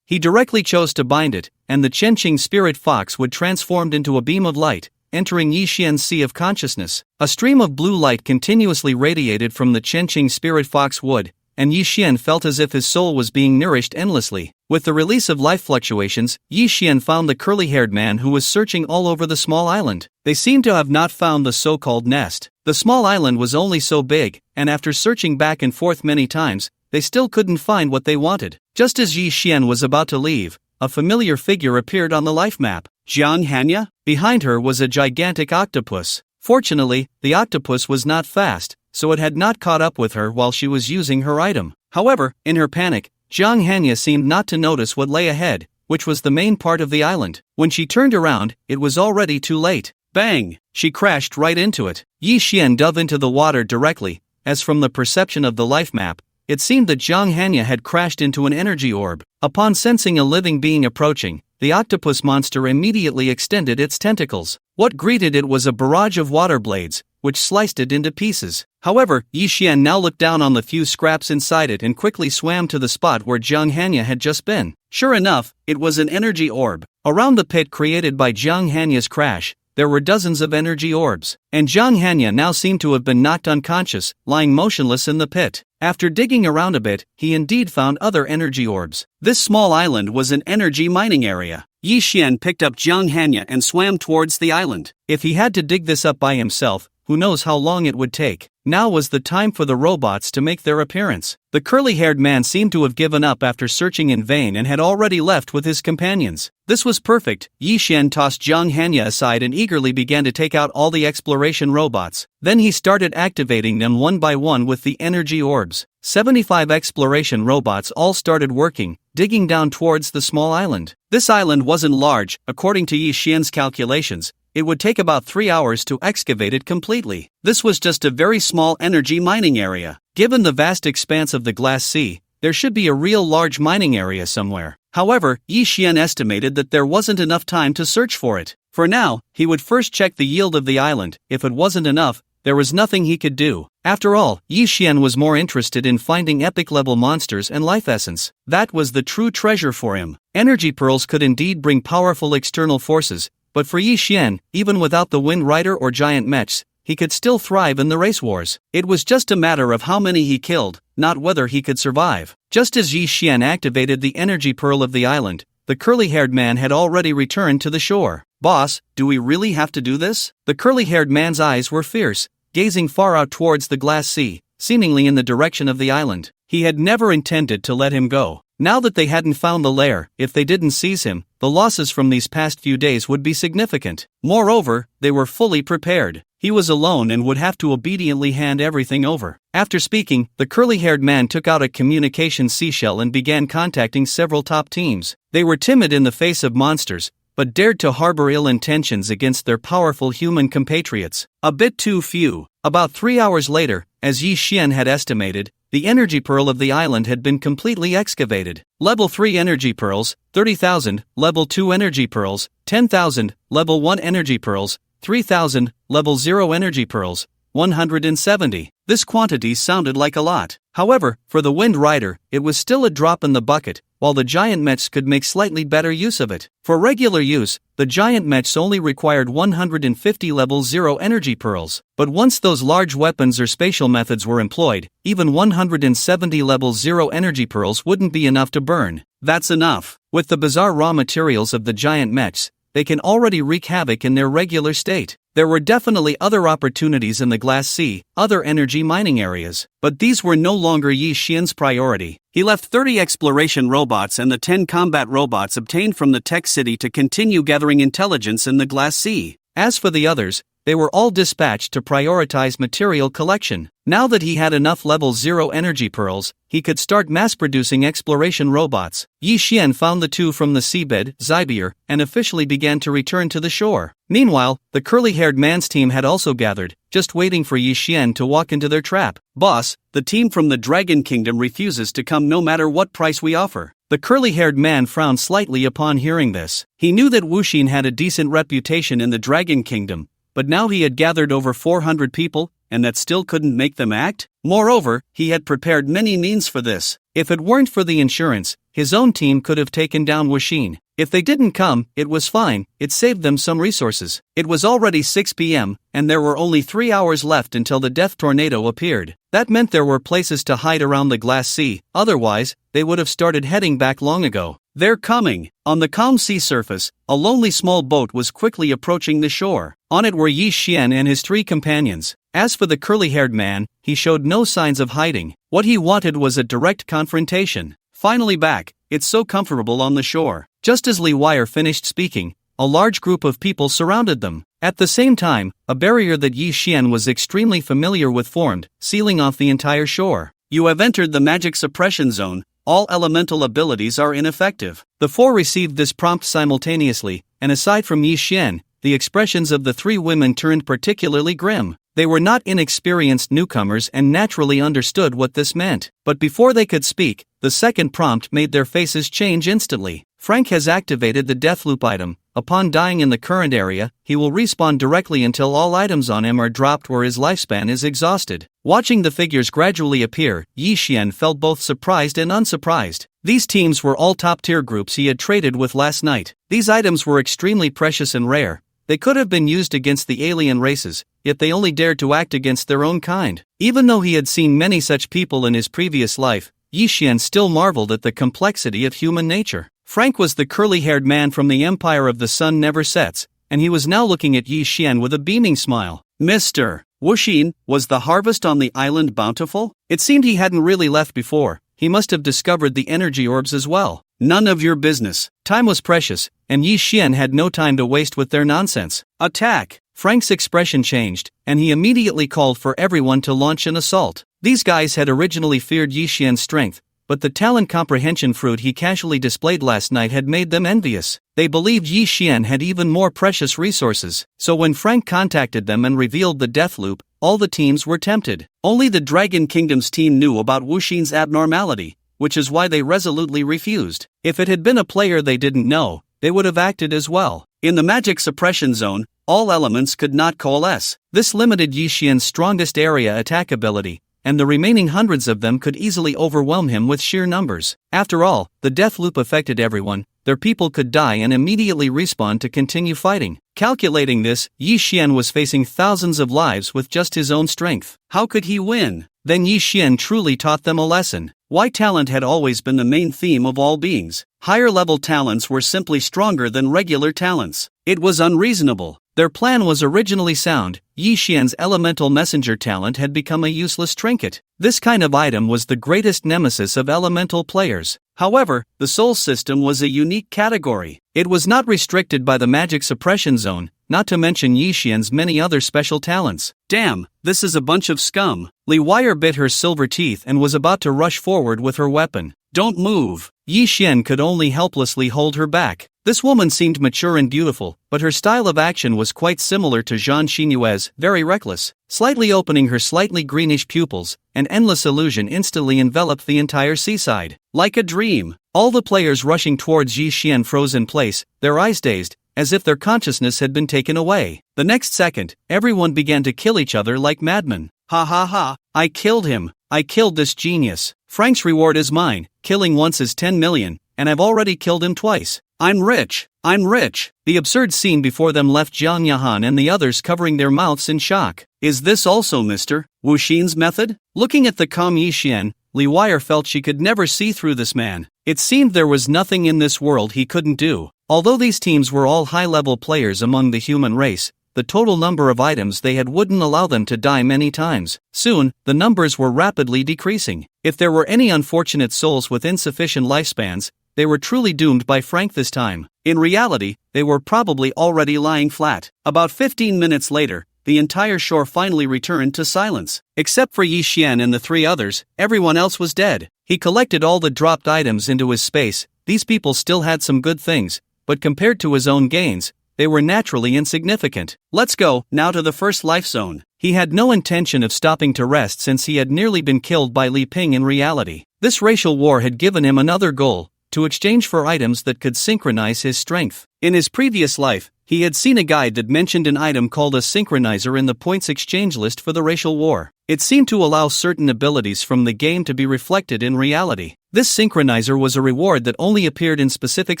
He directly chose to bind it, and the Chenqing spirit fox would transformed into a beam of light, entering Yi Xian's sea of consciousness. A stream of blue light continuously radiated from the Chenqing spirit fox wood, and Yi Xian felt as if his soul was being nourished endlessly. With the release of life fluctuations, Yi Xian found the curly-haired man who was searching all over the small island. They seemed to have not found the so-called nest. The small island was only so big, and after searching back and forth many times, they still couldn't find what they wanted. Just as Yi Xian was about to leave, a familiar figure appeared on the life map. Jiang Hanya? Behind her was a gigantic octopus. Fortunately, the octopus was not fast, so it had not caught up with her while she was using her item. However, in her panic, Jiang Hanya seemed not to notice what lay ahead, which was the main part of the island. When she turned around, it was already too late. Bang! She crashed right into it. Yi Xian dove into the water directly, as from the perception of the life map, it seemed that Jiang Hanya had crashed into an energy orb. Upon sensing a living being approaching, the octopus monster immediately extended its tentacles. What greeted it was a barrage of water blades, which sliced it into pieces. However, Yi Xian now looked down on the few scraps inside it and quickly swam to the spot where Jiang Hanya had just been. Sure enough, it was an energy orb. Around the pit created by Jiang Hanya's crash, there were dozens of energy orbs, and Jiang Hanya now seemed to have been knocked unconscious, lying motionless in the pit. After digging around a bit, he indeed found other energy orbs. This small island was an energy mining area. Yi Xian picked up Jiang Hanya and swam towards the island. If he had to dig this up by himself, who knows how long it would take. Now was the time for the robots to make their appearance. The curly-haired man seemed to have given up after searching in vain and had already left with his companions. This was perfect. Yi Xian tossed Jiang Hanya aside and eagerly began to take out all the exploration robots. Then he started activating them one by one with the energy orbs. 75 exploration robots all started working, digging down towards the small island. This island wasn't large, according to Yi Xian's calculations. It would take about 3 hours to excavate it completely. This was just a very small energy mining area. Given the vast expanse of the glass sea, there should be a real large mining area somewhere. However, Yi Xian estimated that there wasn't enough time to search for it. For now, he would first check the yield of the island. If it wasn't enough, there was nothing he could do. After all, Yi Xian was more interested in finding epic-level monsters and life essence. That was the true treasure for him. Energy pearls could indeed bring powerful external forces, but for Yi Xian, even without the Wind Rider or giant mechs, he could still thrive in the race wars. It was just a matter of how many he killed, not whether he could survive. Just as Yi Xian activated the energy pearl of the island, the curly-haired man had already returned to the shore. "Boss, do we really have to do this?" The curly-haired man's eyes were fierce, gazing far out towards the glass sea, seemingly in the direction of the island. He had never intended to let him go. Now that they hadn't found the lair, if they didn't seize him, the losses from these past few days would be significant. Moreover, they were fully prepared. He was alone and would have to obediently hand everything over. After speaking, the curly-haired man took out a communication seashell and began contacting several top teams. They were timid in the face of monsters, but dared to harbor ill intentions against their powerful human compatriots. A bit too few. About 3 hours later, as Yi Xian had estimated, the energy pearl of the island had been completely excavated. Level 3 energy pearls, 30,000, Level 2 energy pearls, 10,000, Level 1 energy pearls, 3,000, Level 0 energy pearls, 170. This quantity sounded like a lot. However, for the Wind Rider, it was still a drop in the bucket, while the giant mechs could make slightly better use of it. For regular use, the giant mechs only required 150 Level 0 energy pearls. But once those large weapons or spatial methods were employed, even 170 Level 0 energy pearls wouldn't be enough to burn. That's enough. With the bizarre raw materials of the giant mechs, they can already wreak havoc in their regular state. There were definitely other opportunities in the glass sea, other energy mining areas, but these were no longer Yi Xian's priority. He left 30 exploration robots and the 10 combat robots obtained from the tech city to continue gathering intelligence in the glass sea. As for the others, they were all dispatched to prioritize material collection. Now that he had enough Level 0 energy pearls, he could start mass-producing exploration robots. Yi Xian found the two from the seabed, Zybier, and officially began to return to the shore. Meanwhile, the curly-haired man's team had also gathered, just waiting for Yi Xian to walk into their trap. "Boss, the team from the Dragon Kingdom refuses to come no matter what price we offer." The curly-haired man frowned slightly upon hearing this. He knew that Wuxin had a decent reputation in the Dragon Kingdom, but now he had gathered over 400 people, and that still couldn't make them act? Moreover, he had prepared many means for this. If it weren't for the insurance, his own team could have taken down Wuxin. If they didn't come, it was fine, it saved them some resources. It was already 6 p.m., and there were only 3 hours left until the death tornado appeared. That meant there were places to hide around the glass sea, otherwise, they would have started heading back long ago. They're coming! On the calm sea surface, a lonely small boat was quickly approaching the shore. On it were Yi Xian and his 3 companions. As for the curly-haired man, he showed no signs of hiding. What he wanted was a direct confrontation. Finally back, it's so comfortable on the shore. Just as Li Wire finished speaking, a large group of people surrounded them. At the same time, a barrier that Yi Xian was extremely familiar with formed, sealing off the entire shore. You have entered the magic suppression zone. All elemental abilities are ineffective. The 4 received this prompt simultaneously, and aside from Yi Xian, the expressions of the 3 women turned particularly grim. They were not inexperienced newcomers and naturally understood what this meant. But before they could speak, the second prompt made their faces change instantly. Frank has activated the Deathloop item. Upon dying in the current area, he will respawn directly until all items on him are dropped or his lifespan is exhausted. Watching the figures gradually appear, Yi Xian felt both surprised and unsurprised. These teams were all top-tier groups he had traded with last night. These items were extremely precious and rare. They could have been used against the alien races, yet they only dared to act against their own kind. Even though he had seen many such people in his previous life, Yi Xian still marveled at the complexity of human nature. Frank was the curly-haired man from the Empire of the Sun Never Sets, and he was now looking at Yi Xian with a beaming smile. Mr. Wuxin, was the harvest on the island bountiful? It seemed he hadn't really left before. He must have discovered the energy orbs as well. None of your business. Time was precious, and Yi Xian had no time to waste with their nonsense. Attack! Frank's expression changed, and he immediately called for everyone to launch an assault. These guys had originally feared Yi Xian's strength, but the talent comprehension fruit he casually displayed last night had made them envious. They believed Yi Xian had even more precious resources, so when Frank contacted them and revealed the Deathloop, all the teams were tempted. Only the Dragon Kingdom's team knew about Wuxin's abnormality, which is why they resolutely refused. If it had been a player they didn't know, they would have acted as well. In the magic suppression zone, all elements could not coalesce. This limited Yi Xian's strongest area attack ability, and the remaining hundreds of them could easily overwhelm him with sheer numbers. After all, the death loop affected everyone. Their people could die and immediately respawn to continue fighting. Calculating this, Yi Xian was facing thousands of lives with just his own strength. How could he win? Then Yi Xian truly taught them a lesson. Why talent had always been the main theme of all beings. Higher-level talents were simply stronger than regular talents. It was unreasonable. Their plan was originally sound. Yi Xian's elemental messenger talent had become a useless trinket. This kind of item was the greatest nemesis of elemental players. However, the soul system was a unique category. It was not restricted by the magic suppression zone, not to mention Yi Xian's many other special talents. Damn, this is a bunch of scum. Li Wire bit her silver teeth and was about to rush forward with her weapon. Don't move. Yi Xian could only helplessly hold her back. This woman seemed mature and beautiful, but her style of action was quite similar to Zhang Xinyue's, very reckless. Slightly opening her slightly greenish pupils, an endless illusion instantly enveloped the entire seaside. Like a dream, all the players rushing towards Yi Xian froze in place, their eyes dazed, as if their consciousness had been taken away. The next second, everyone began to kill each other like madmen. Ha ha ha, I killed him. I killed this genius. Frank's reward is mine. Killing once is 10 million, and I've already killed him twice. I'm rich. I'm rich. The absurd scene before them left Jiang Yahan and the others covering their mouths in shock. Is this also Mr. Wuxin's method? Looking at the calm Yi Xian, Li Wire felt she could never see through this man. It seemed there was nothing in this world he couldn't do. Although these teams were all high-level players among the human race, the total number of items they had wouldn't allow them to die many times. Soon, the numbers were rapidly decreasing. If there were any unfortunate souls with insufficient lifespans, they were truly doomed by Frank this time. In reality, they were probably already lying flat. About 15 minutes later, the entire shore finally returned to silence. Except for Yi Xian and the 3 others, everyone else was dead. He collected all the dropped items into his space. These people still had some good things, but compared to his own gains, they were naturally insignificant. Let's go, now to the first life zone. He had no intention of stopping to rest since he had nearly been killed by Li Ping in reality. This racial war had given him another goal, to exchange for items that could synchronize his strength. In his previous life, he had seen a guide that mentioned an item called a synchronizer in the points exchange list for the racial war. It seemed to allow certain abilities from the game to be reflected in reality. This synchronizer was a reward that only appeared in specific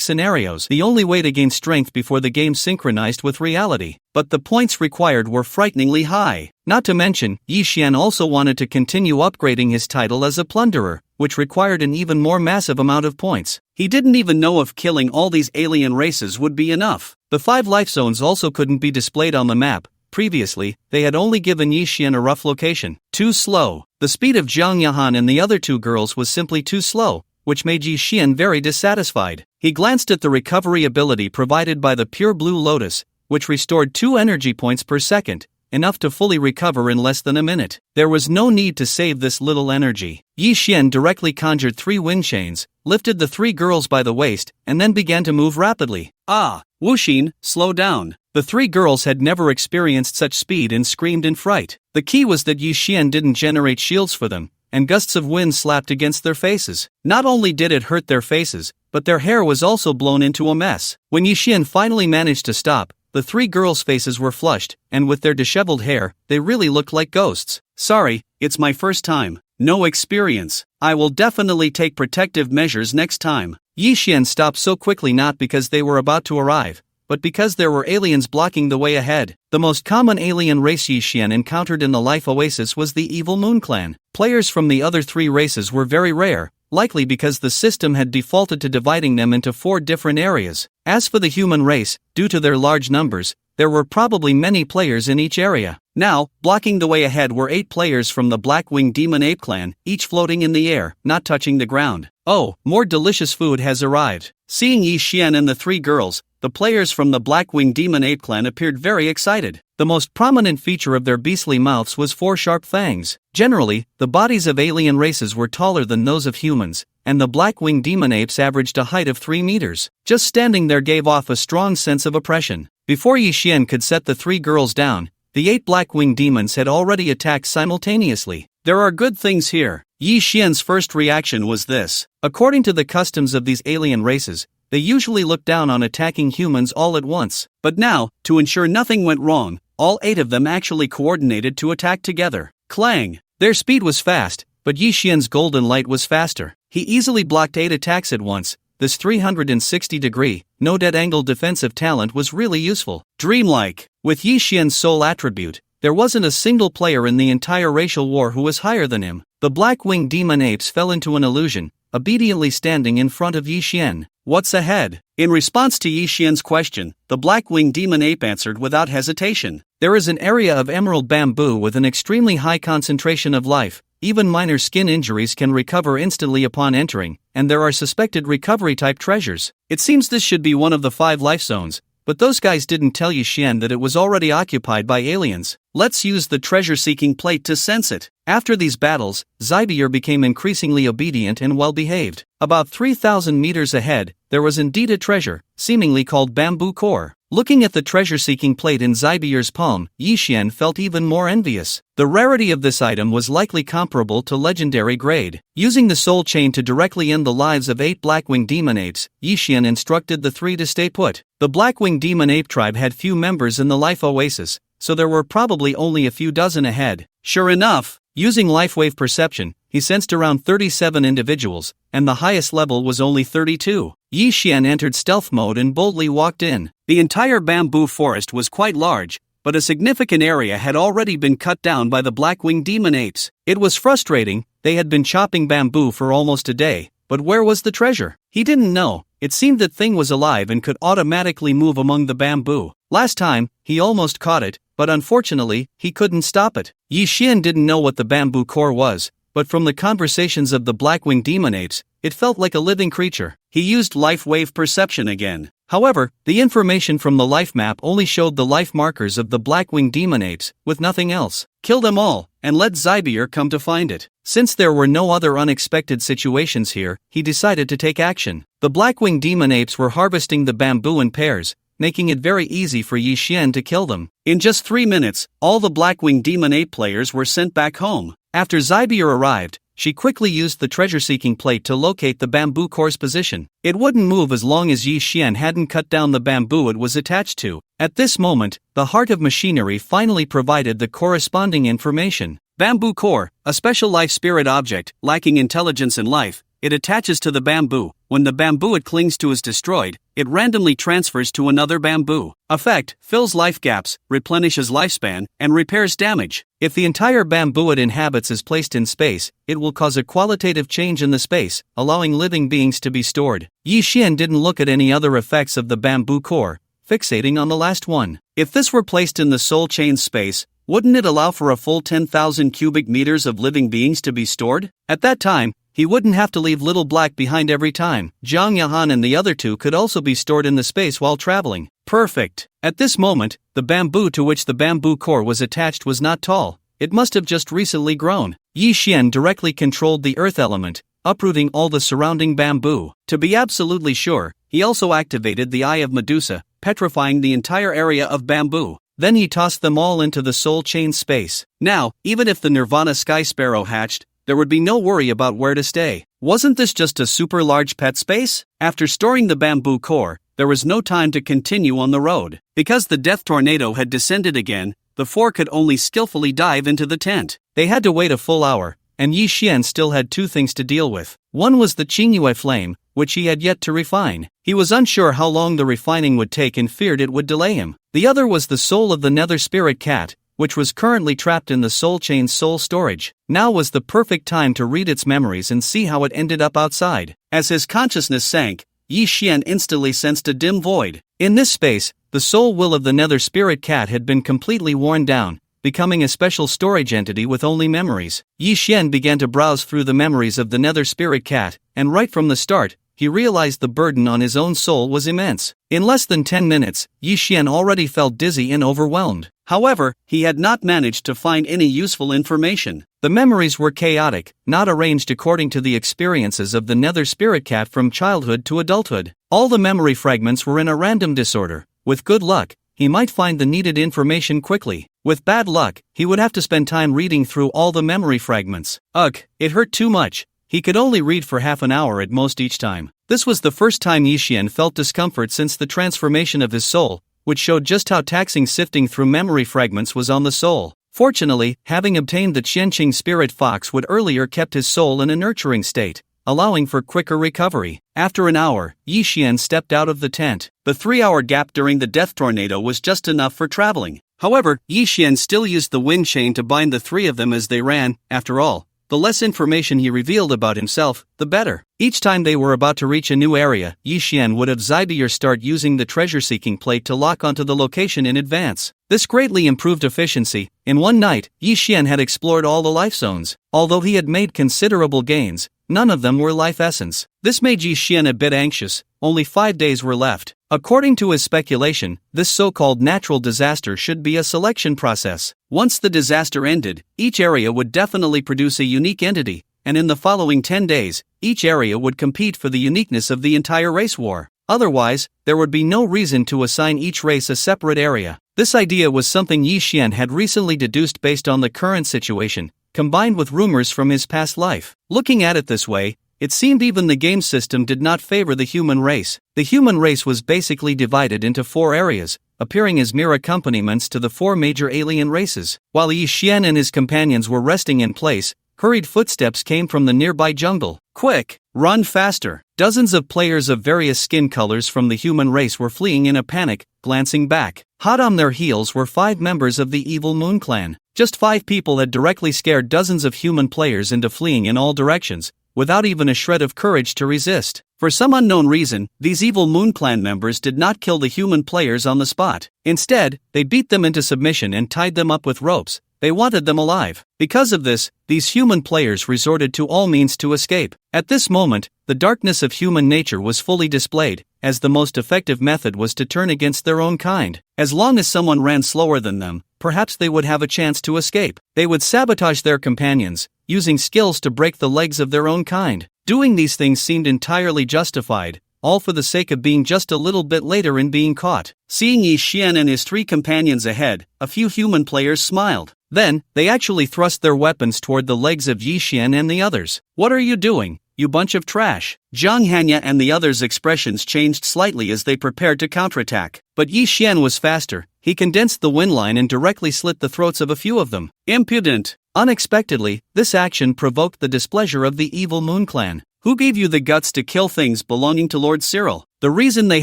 scenarios, the only way to gain strength before the game synchronized with reality. But the points required were frighteningly high. Not to mention, Yi Xian also wanted to continue upgrading his title as a plunderer, which required an even more massive amount of points. He didn't even know if killing all these alien races would be enough. The 5 life zones also couldn't be displayed on the map. Previously, they had only given Yi Xian a rough location. Too slow. The speed of Zhang Yahan and the other 2 girls was simply too slow, which made Yi Xian very dissatisfied. He glanced at the recovery ability provided by the Pure Blue Lotus, which restored 2 energy points per second, enough to fully recover in less than a minute. There was no need to save this little energy. Yi Xian directly conjured 3 wind chains, lifted the 3 girls by the waist, and then began to move rapidly. Ah, Wuxin, slow down. The 3 girls had never experienced such speed and screamed in fright. The key was that Yi Xian didn't generate shields for them, and gusts of wind slapped against their faces. Not only did it hurt their faces, but their hair was also blown into a mess. When Yi Xian finally managed to stop, the 3 girls' faces were flushed, and with their disheveled hair, they really looked like ghosts. Sorry, it's my first time. No experience. I will definitely take protective measures next time. Yi Xian stopped so quickly not because they were about to arrive, but because there were aliens blocking the way ahead. The most common alien race Yi Xian encountered in the Life Oasis was the Evil Moon Clan. Players from the other 3 races were very rare, likely because the system had defaulted to dividing them into 4 different areas. As for the human race, due to their large numbers, there were probably many players in each area. Now, blocking the way ahead were 8 players from the Black-Winged Demon Ape Clan, each floating in the air, not touching the ground. Oh, more delicious food has arrived. Seeing Yi Xian and the 3 girls, the players from the Black-Winged Demon Ape Clan appeared very excited. The most prominent feature of their beastly mouths was 4 sharp fangs. Generally, the bodies of alien races were taller than those of humans, and the Black-Winged Demon Apes averaged a height of 3 meters. Just standing there gave off a strong sense of oppression. Before Yi Xian could set the 3 girls down, the 8 Black-Winged Demons had already attacked simultaneously. There are good things here. Yi Xian's first reaction was this. According to the customs of these alien races, they usually look down on attacking humans all at once. But now, to ensure nothing went wrong, all 8 of them actually coordinated to attack together. Clang! Their speed was fast, but Yi Xian's golden light was faster. He easily blocked 8 attacks at once. This 360-degree, no dead-angle defensive talent was really useful. Dreamlike. With Yi Xian's sole attribute, there wasn't a single player in the entire racial war who was higher than him. The Black-Winged Demon Apes fell into an illusion, obediently standing in front of Yi Xian. What's ahead? In response to Yi Xian's question, the Black-Winged Demon Ape answered without hesitation. There is an area of emerald bamboo with an extremely high concentration of life. Even minor skin injuries can recover instantly upon entering, and there are suspected recovery-type treasures. It seems this should be one of the 5 life zones, but those guys didn't tell Yi Xian that it was already occupied by aliens. Let's use the treasure-seeking plate to sense it. After these battles, Zybier became increasingly obedient and well-behaved. About 3,000 meters ahead, there was indeed a treasure, seemingly called bamboo core. Looking at the treasure-seeking plate in Zybier's palm, Yi Xian felt even more envious. The rarity of this item was likely comparable to legendary grade. Using the soul chain to directly end the lives of 8 Black-Winged Demon Apes, Yi Xian instructed the 3 to stay put. The Black-Winged Demon Ape tribe had few members in the Life Oasis, so there were probably only a few dozen ahead. Sure enough, using LifeWave perception, he sensed around 37 individuals, and the highest level was only 32. Yi Xian entered stealth mode and boldly walked in. The entire bamboo forest was quite large, but a significant area had already been cut down by the Black-Winged Demon Apes. It was frustrating. They had been chopping bamboo for almost a day, but where was the treasure? He didn't know. It seemed that thing was alive and could automatically move among the bamboo. Last time, he almost caught it, but unfortunately, he couldn't stop it. Yi Xian didn't know what the bamboo core was, but from the conversations of the Black-Winged Demon Apes, it felt like a living creature. He used LifeWave perception again. However, the information from the life map only showed the life markers of the Black-Winged Demon Apes, with nothing else. Kill them all, and let Zybier come to find it. Since there were no other unexpected situations here, he decided to take action. The Black-Winged Demon Apes were harvesting the bamboo in pairs, making it very easy for Yi Xian to kill them. In just 3 minutes, all the Black-Winged Demon Ape players were sent back home. After Zybier arrived, she quickly used the treasure-seeking plate to locate the bamboo core's position. It wouldn't move as long as Yi Xian hadn't cut down the bamboo it was attached to. At this moment, the heart of machinery finally provided the corresponding information. Bamboo core, a special life spirit object, lacking intelligence and life. It attaches to the bamboo. When the bamboo it clings to is destroyed, it randomly transfers to another bamboo. Effect: fills life gaps, replenishes lifespan, and repairs damage. If the entire bamboo it inhabits is placed in space, it will cause a qualitative change in the space, allowing living beings to be stored. Yi Xian didn't look at any other effects of the bamboo core, fixating on the last one. If this were placed in the soul chain's space, wouldn't it allow for a full 10,000 cubic meters of living beings to be stored? At that time, he wouldn't have to leave Little Black behind every time. Zhang Yahan and the other two could also be stored in the space while traveling. Perfect. At this moment, the bamboo to which the bamboo core was attached was not tall. It must have just recently grown. Yi Xian directly controlled the earth element, uprooting all the surrounding bamboo. To be absolutely sure, he also activated the Eye of Medusa, petrifying the entire area of bamboo. Then he tossed them all into the soul chain space. Now, even if the Nirvana Sky Sparrow hatched, there would be no worry about where to stay. Wasn't this just a super large pet space? After storing the bamboo core, there was no time to continue on the road. Because the death tornado had descended again, the four could only skillfully dive into the tent. They had to wait a full hour, and Yi Xian still had two things to deal with. One was the Qingyue flame, which he had yet to refine. He was unsure how long the refining would take and feared it would delay him. The other was the soul of the nether spirit cat, which was currently trapped in the soul chain's soul storage. Now was the perfect time to read its memories and see how it ended up outside. As his consciousness sank, Yi Xian instantly sensed a dim void. In this space, the soul will of the nether spirit cat had been completely worn down, becoming a special storage entity with only memories. Yi Xian began to browse through the memories of the nether spirit cat, and right from the start, he realized the burden on his own soul was immense. In less than 10 minutes, Yi Xian already felt dizzy and overwhelmed. However, he had not managed to find any useful information. The memories were chaotic, not arranged according to the experiences of the nether spirit cat from childhood to adulthood. All the memory fragments were in a random disorder. With good luck, he might find the needed information quickly. With bad luck, he would have to spend time reading through all the memory fragments. Ugh, it hurt too much. He could only read for half an hour at most each time. This was the first time Yi Xian felt discomfort since the transformation of his soul, which showed just how taxing sifting through memory fragments was on the soul. Fortunately, having obtained the Qianqing spirit fox would earlier kept his soul in a nurturing state, allowing for quicker recovery. After an hour, Yi Xian stepped out of the tent. The 3-hour gap during the death tornado was just enough for traveling. However, Yi Xian still used the wind chain to bind the three of them as they ran. After all, the less information he revealed about himself, the better. Each time they were about to reach a new area, Yi Xian would have Zybier start using the treasure-seeking plate to lock onto the location in advance. This greatly improved efficiency. In one night, Yi Xian had explored all the life zones. Although he had made considerable gains, none of them were life essence. This made Yi Xian a bit anxious. Only 5 days were left. According to his speculation, this so-called natural disaster should be a selection process. Once the disaster ended, each area would definitely produce a unique entity, and in the following 10 days, each area would compete for the uniqueness of the entire race war. Otherwise, there would be no reason to assign each race a separate area. This idea was something Yi Xian had recently deduced based on the current situation, combined with rumors from his past life. Looking at it this way, it seemed even the game system did not favor the human race. The human race was basically divided into 4 areas, appearing as mere accompaniments to the 4 major alien races. While Yi Xian and his companions were resting in place, hurried footsteps came from the nearby jungle. Quick! Run faster! Dozens of players of various skin colors from the human race were fleeing in a panic, glancing back. Hot on their heels were 5 members of the evil Moon Clan. Just 5 people had directly scared dozens of human players into fleeing in all directions, without even a shred of courage to resist. For some unknown reason, these evil Moon Clan members did not kill the human players on the spot. Instead, they beat them into submission and tied them up with ropes. They wanted them alive. Because of this, these human players resorted to all means to escape. At this moment, the darkness of human nature was fully displayed, as the most effective method was to turn against their own kind. As long as someone ran slower than them, perhaps they would have a chance to escape. They would sabotage their companions, using skills to break the legs of their own kind. Doing these things seemed entirely justified, all for the sake of being just a little bit later in being caught. Seeing Yi Xian and his 3 companions ahead, a few human players smiled. Then, they actually thrust their weapons toward the legs of Yi Xian and the others. "What are you doing, you bunch of trash?" Zhang Hanya and the others' expressions changed slightly as they prepared to counterattack. But Yi Xian was faster. He condensed the wind line and directly slit the throats of a few of them. Impudent! Unexpectedly, this action provoked the displeasure of the evil Moon Clan. "Who gave you the guts to kill things belonging to Lord Cyril?" The reason they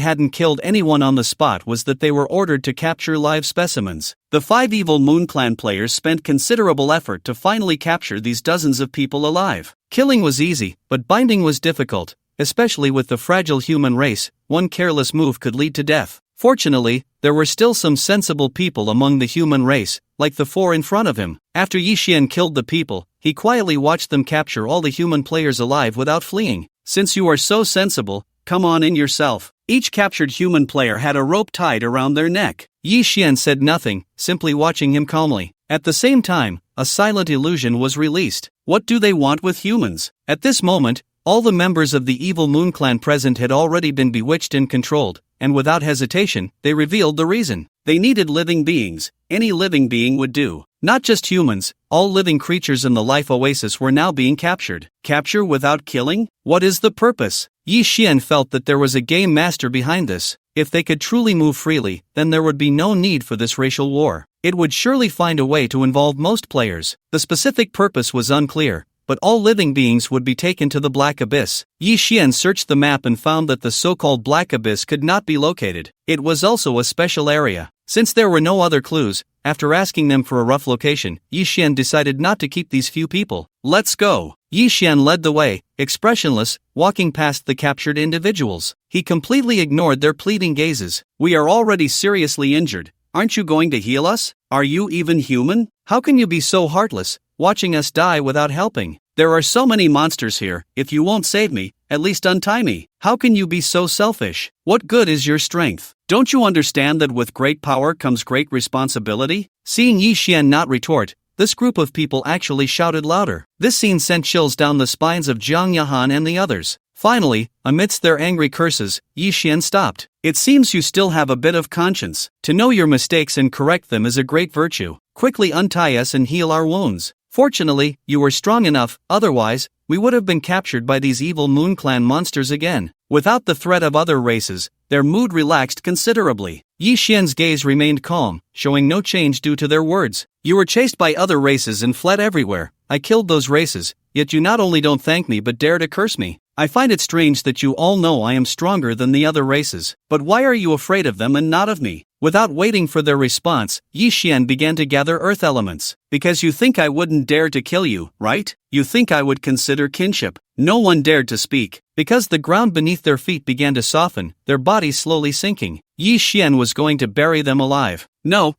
hadn't killed anyone on the spot was that they were ordered to capture live specimens. The 5 evil Moon Clan players spent considerable effort to finally capture these dozens of people alive. Killing was easy, but binding was difficult, especially with the fragile human race. One careless move could lead to death. Fortunately, there were still some sensible people among the human race, like the 4 in front of him. After Yi Xian killed the people, he quietly watched them capture all the human players alive without fleeing. "Since you are so sensible, come on in yourself." Each captured human player had a rope tied around their neck. Yi Xian said nothing, simply watching him calmly. At the same time, a silent illusion was released. What do they want with humans? At this moment, all the members of the evil Moon Clan present had already been bewitched and controlled, and without hesitation, they revealed the reason. They needed living beings. Any living being would do. Not just humans, all living creatures in the life oasis were now being captured. Capture without killing? What is the purpose? Yi Xian felt that there was a game master behind this. If they could truly move freely, then there would be no need for this racial war. It would surely find a way to involve most players. The specific purpose was unclear, but all living beings would be taken to the Black Abyss. Yi Xian searched the map and found that the so-called Black Abyss could not be located. It was also a special area. Since there were no other clues, after asking them for a rough location, Yi Xian decided not to keep these few people. "Let's go." Yi Xian led the way, expressionless, walking past the captured individuals. He completely ignored their pleading gazes. "We are already seriously injured. Aren't you going to heal us? Are you even human? How can you be so heartless, watching us die without helping? There are so many monsters here. If you won't save me, at least untie me. How can you be so selfish? What good is your strength? Don't you understand that with great power comes great responsibility?" Seeing Yi Xian not retort, this group of people actually shouted louder. This scene sent chills down the spines of Zhang Yahan and the others. Finally, amidst their angry curses, Yi Xian stopped. "It seems you still have a bit of conscience. To know your mistakes and correct them is a great virtue. Quickly untie us and heal our wounds. Fortunately, you were strong enough, otherwise, we would have been captured by these evil Moon Clan monsters again." Without the threat of other races, their mood relaxed considerably. Yi Xian's gaze remained calm, showing no change due to their words. "You were chased by other races and fled everywhere. I killed those races, yet you not only don't thank me but dare to curse me. I find it strange that you all know I am stronger than the other races. But why are you afraid of them and not of me?" Without waiting for their response, Yi Xian began to gather earth elements. "Because you think I wouldn't dare to kill you, right? You think I would consider kinship." No one dared to speak. Because the ground beneath their feet began to soften, their bodies slowly sinking. Yi Xian was going to bury them alive. "No,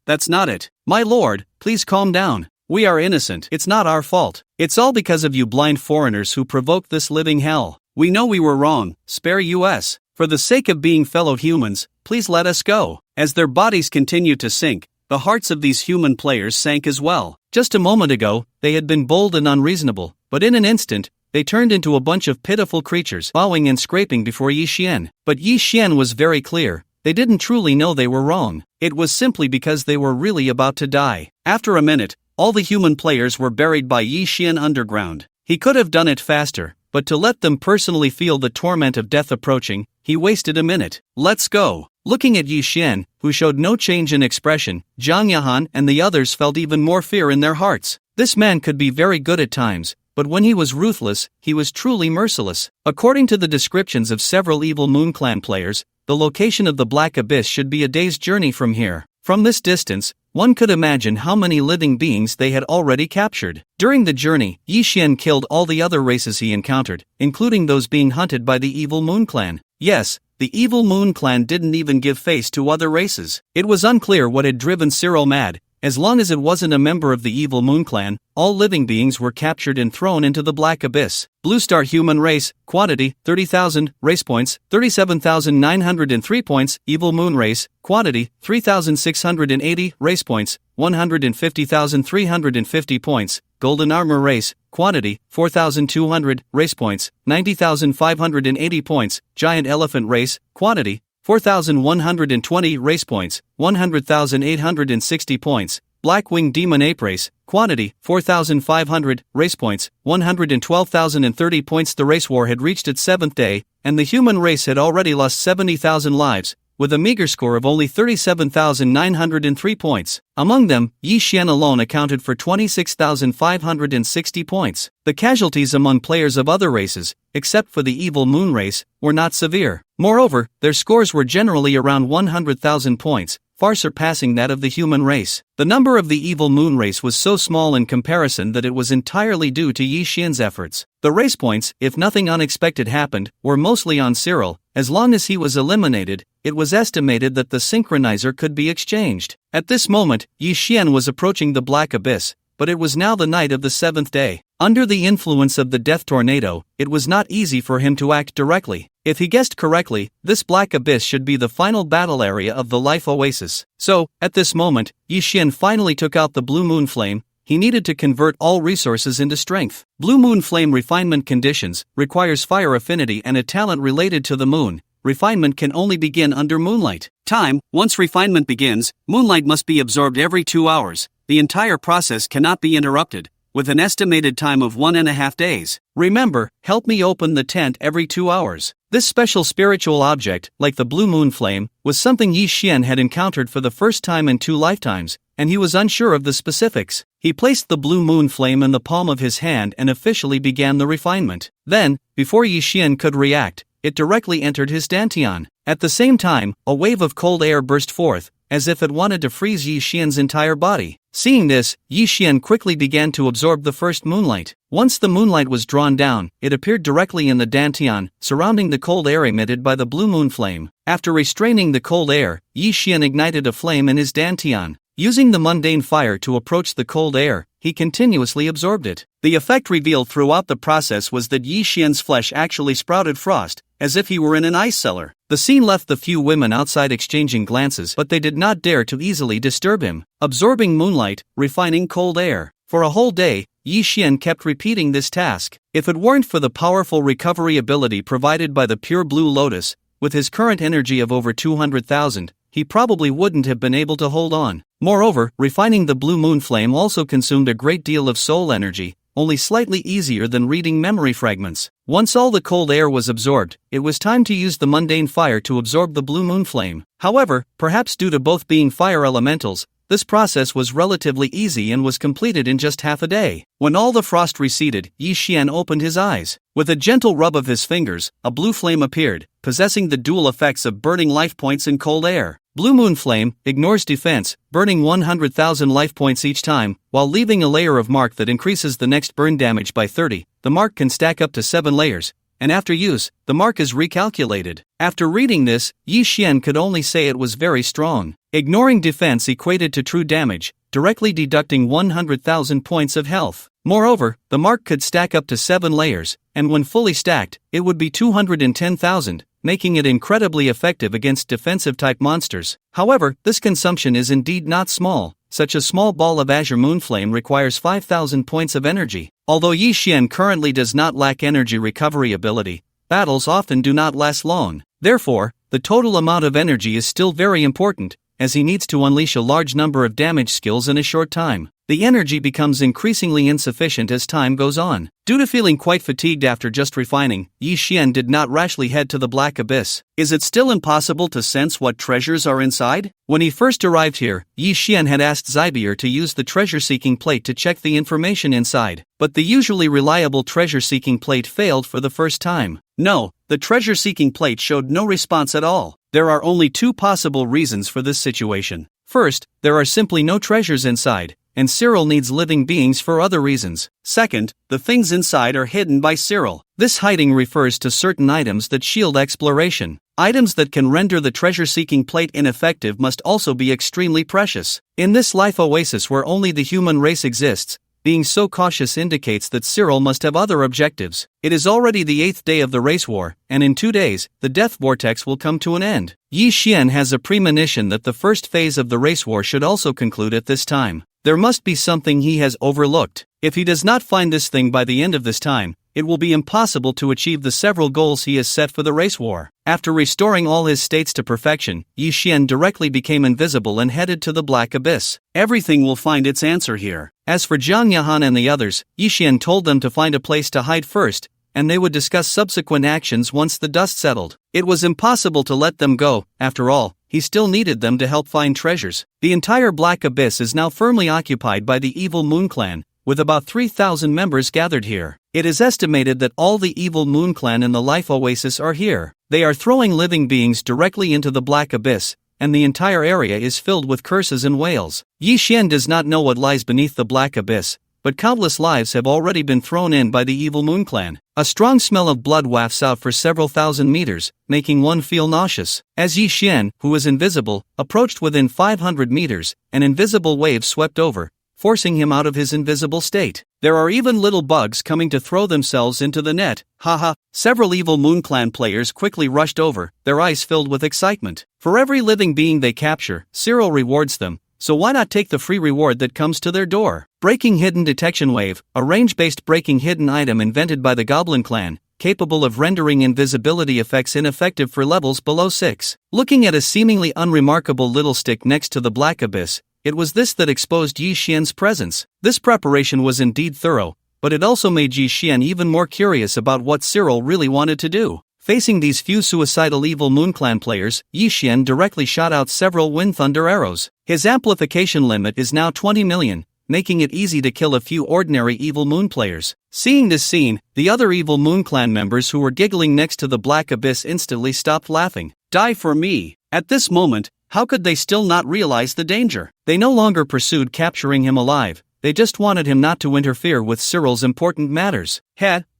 that's not it. My lord, please calm down. We are innocent. It's not our fault. It's all because of you blind foreigners who provoked this living hell. We know we were wrong. Spare us. For the sake of being fellow humans, please let us go." As their bodies continued to sink, the hearts of these human players sank as well. Just a moment ago, they had been bold and unreasonable, but in an instant, they turned into a bunch of pitiful creatures, bowing and scraping before Yi Xian. But Yi Xian was very clear. They didn't truly know they were wrong. It was simply because they were really about to die. After a minute, all the human players were buried by Yi Xian underground. He could have done it faster, but to let them personally feel the torment of death approaching, he wasted a minute. "Let's go." Looking at Yi Xian, who showed no change in expression, Zhang Yahan and the others felt even more fear in their hearts. This man could be very good at times, but when he was ruthless, he was truly merciless. According to the descriptions of several evil Moon Clan players, the location of the Black Abyss should be a day's journey from here. From this distance, one could imagine how many living beings they had already captured. During the journey, Yi Xian killed all the other races he encountered, including those being hunted by the evil Moon Clan. Yes, the evil Moon Clan didn't even give face to other races. It was unclear what had driven Cyril mad. As long as it wasn't a member of the evil Moon Clan, all living beings were captured and thrown into the Black Abyss. Blue Star Human Race, quantity, 30,000, race points, 37,903 points. Evil Moon Race, quantity, 3,680, race points, 150,350 points. Golden Armor Race, quantity, 4,200, race points, 90,580 points. Giant Elephant Race, quantity, 4,120 race points, 100,860 points. Black-Winged Demon Ape Race, quantity, 4,500, race points, 112,030 points. The race war had reached its 7th day, and the human race had already lost 70,000 lives, with a meager score of only 37,903 points. Among them, Yi Xian alone accounted for 26,560 points. The casualties among players of other races, except for the evil moon race, were not severe. Moreover, their scores were generally around 100,000 points, far surpassing that of the human race. The number of the evil moon race was so small in comparison that it was entirely due to Yi Xian's efforts. The race points, if nothing unexpected happened, were mostly on Cyril. As long as he was eliminated, it was estimated that the synchronizer could be exchanged. At this moment, Yi Xian was approaching the Black Abyss, but it was now the night of the 7th day. Under the influence of the Death Tornado, it was not easy for him to act directly. If he guessed correctly, this Black Abyss should be the final battle area of the Life Oasis. So, at this moment, Yi Xian finally took out the Blue Moon Flame. He needed to convert all resources into strength. Blue Moon Flame refinement conditions requires fire affinity and a talent related to the moon. Refinement can only begin under moonlight. Time: once refinement begins, moonlight must be absorbed every 2 hours. The entire process cannot be interrupted, with an estimated time of 1.5 days. Remember, help me open the tent every 2 hours. This special spiritual object, like the Blue Moon Flame, was something Yi Xian had encountered for the first time in 2 lifetimes, and he was unsure of the specifics. He placed the Blue Moon Flame in the palm of his hand and officially began the refinement. Then, before Yi Xian could react, it directly entered his dantian. At the same time, a wave of cold air burst forth, as if it wanted to freeze Yi Xian's entire body. Seeing this, Yi Xian quickly began to absorb the first moonlight. Once the moonlight was drawn down, it appeared directly in the dantian, surrounding the cold air emitted by the Blue Moon Flame. After restraining the cold air, Yi Xian ignited a flame in his dantian. Using the mundane fire to approach the cold air, he continuously absorbed it. The effect revealed throughout the process was that Yi Xian's flesh actually sprouted frost, as if he were in an ice cellar. The scene left the few women outside exchanging glances, but they did not dare to easily disturb him. Absorbing moonlight, refining cold air. For a whole day, Yi Xian kept repeating this task. If it weren't for the powerful recovery ability provided by the pure blue lotus, with his current energy of over 200,000, he probably wouldn't have been able to hold on. Moreover, refining the Blue Moon Flame also consumed a great deal of soul energy, only slightly easier than reading memory fragments. Once all the cold air was absorbed, it was time to use the mundane fire to absorb the Blue Moon Flame. However, perhaps due to both being fire elementals, this process was relatively easy and was completed in just half a day. When all the frost receded, Yi Xian opened his eyes. With a gentle rub of his fingers, a blue flame appeared, possessing the dual effects of burning life points and cold air. Blue Moon Flame ignores defense, burning 100,000 life points each time, while leaving a layer of mark that increases the next burn damage by 30. The mark can stack up to 7 layers, and after use, the mark is recalculated. After reading this, Yi Xian could only say it was very strong. Ignoring defense equated to true damage, directly deducting 100,000 points of health. Moreover, the mark could stack up to 7 layers, and when fully stacked, it would be 210,000. Making it incredibly effective against defensive-type monsters. However, this consumption is indeed not small. Such a small ball of azure moonflame requires 5,000 points of energy. Although Yi Xian currently does not lack energy recovery ability, battles often do not last long. Therefore, the total amount of energy is still very important, as he needs to unleash a large number of damage skills in a short time. The energy becomes increasingly insufficient as time goes on. Due to feeling quite fatigued after just refining, Yi Xian did not rashly head to the Black Abyss. Is it still impossible to sense what treasures are inside? When he first arrived here, Yi Xian had asked Zybier to use the treasure-seeking plate to check the information inside, but the usually reliable treasure-seeking plate failed for the first time. No, the treasure-seeking plate showed no response at all. There are only 2 possible reasons for this situation. First, there are simply no treasures inside, and Cyril needs living beings for other reasons. Second, the things inside are hidden by Cyril. This hiding refers to certain items that shield exploration. Items that can render the treasure-seeking plate ineffective must also be extremely precious. In this life oasis where only the human race exists, being so cautious indicates that Cyril must have other objectives. It is already the 8th day of the race war, and in 2 days, the death vortex will come to an end. Yi Xian has a premonition that the first phase of the race war should also conclude at this time. There must be something he has overlooked. If he does not find this thing by the end of this time, it will be impossible to achieve the several goals he has set for the race war. After restoring all his states to perfection, Yi Xian directly became invisible and headed to the Black Abyss. Everything will find its answer here. As for Jiang Yahan and the others, Yi Xian told them to find a place to hide first, and they would discuss subsequent actions once the dust settled. It was impossible to let them go. After all, he still needed them to help find treasures. The entire Black Abyss is now firmly occupied by the Evil Moon Clan, with about 3,000 members gathered here. It is estimated that all the Evil Moon Clan in the Life Oasis are here. They are throwing living beings directly into the Black Abyss, and the entire area is filled with curses and wails. Yi Xian does not know what lies beneath the Black Abyss, but countless lives have already been thrown in by the Evil Moon Clan. A strong smell of blood wafts out for several thousand meters, making one feel nauseous. As Yi Xian, who was invisible, approached within 500 meters, an invisible wave swept over, forcing him out of his invisible state. There are even little bugs coming to throw themselves into the net. Haha. Several Evil Moon Clan players quickly rushed over, their eyes filled with excitement. For every living being they capture, Cyril rewards them, so why not take the free reward that comes to their door? Breaking Hidden Detection Wave, a range-based breaking hidden item invented by the Goblin Clan, capable of rendering invisibility effects ineffective for levels below 6. Looking at a seemingly unremarkable little stick next to the Black Abyss, it was this that exposed Yi Xian's presence. This preparation was indeed thorough, but it also made Yi Xian even more curious about what Cyril really wanted to do. Facing these few suicidal Evil Moon Clan players, Yi Xian directly shot out several Wind Thunder arrows. His amplification limit is now 20 million, making it easy to kill a few ordinary Evil Moon players. Seeing this scene, the other Evil Moon Clan members who were giggling next to the Black Abyss instantly stopped laughing. Die for me! At this moment, how could they still not realize the danger? They no longer pursued capturing him alive, they just wanted him not to interfere with Cyril's important matters.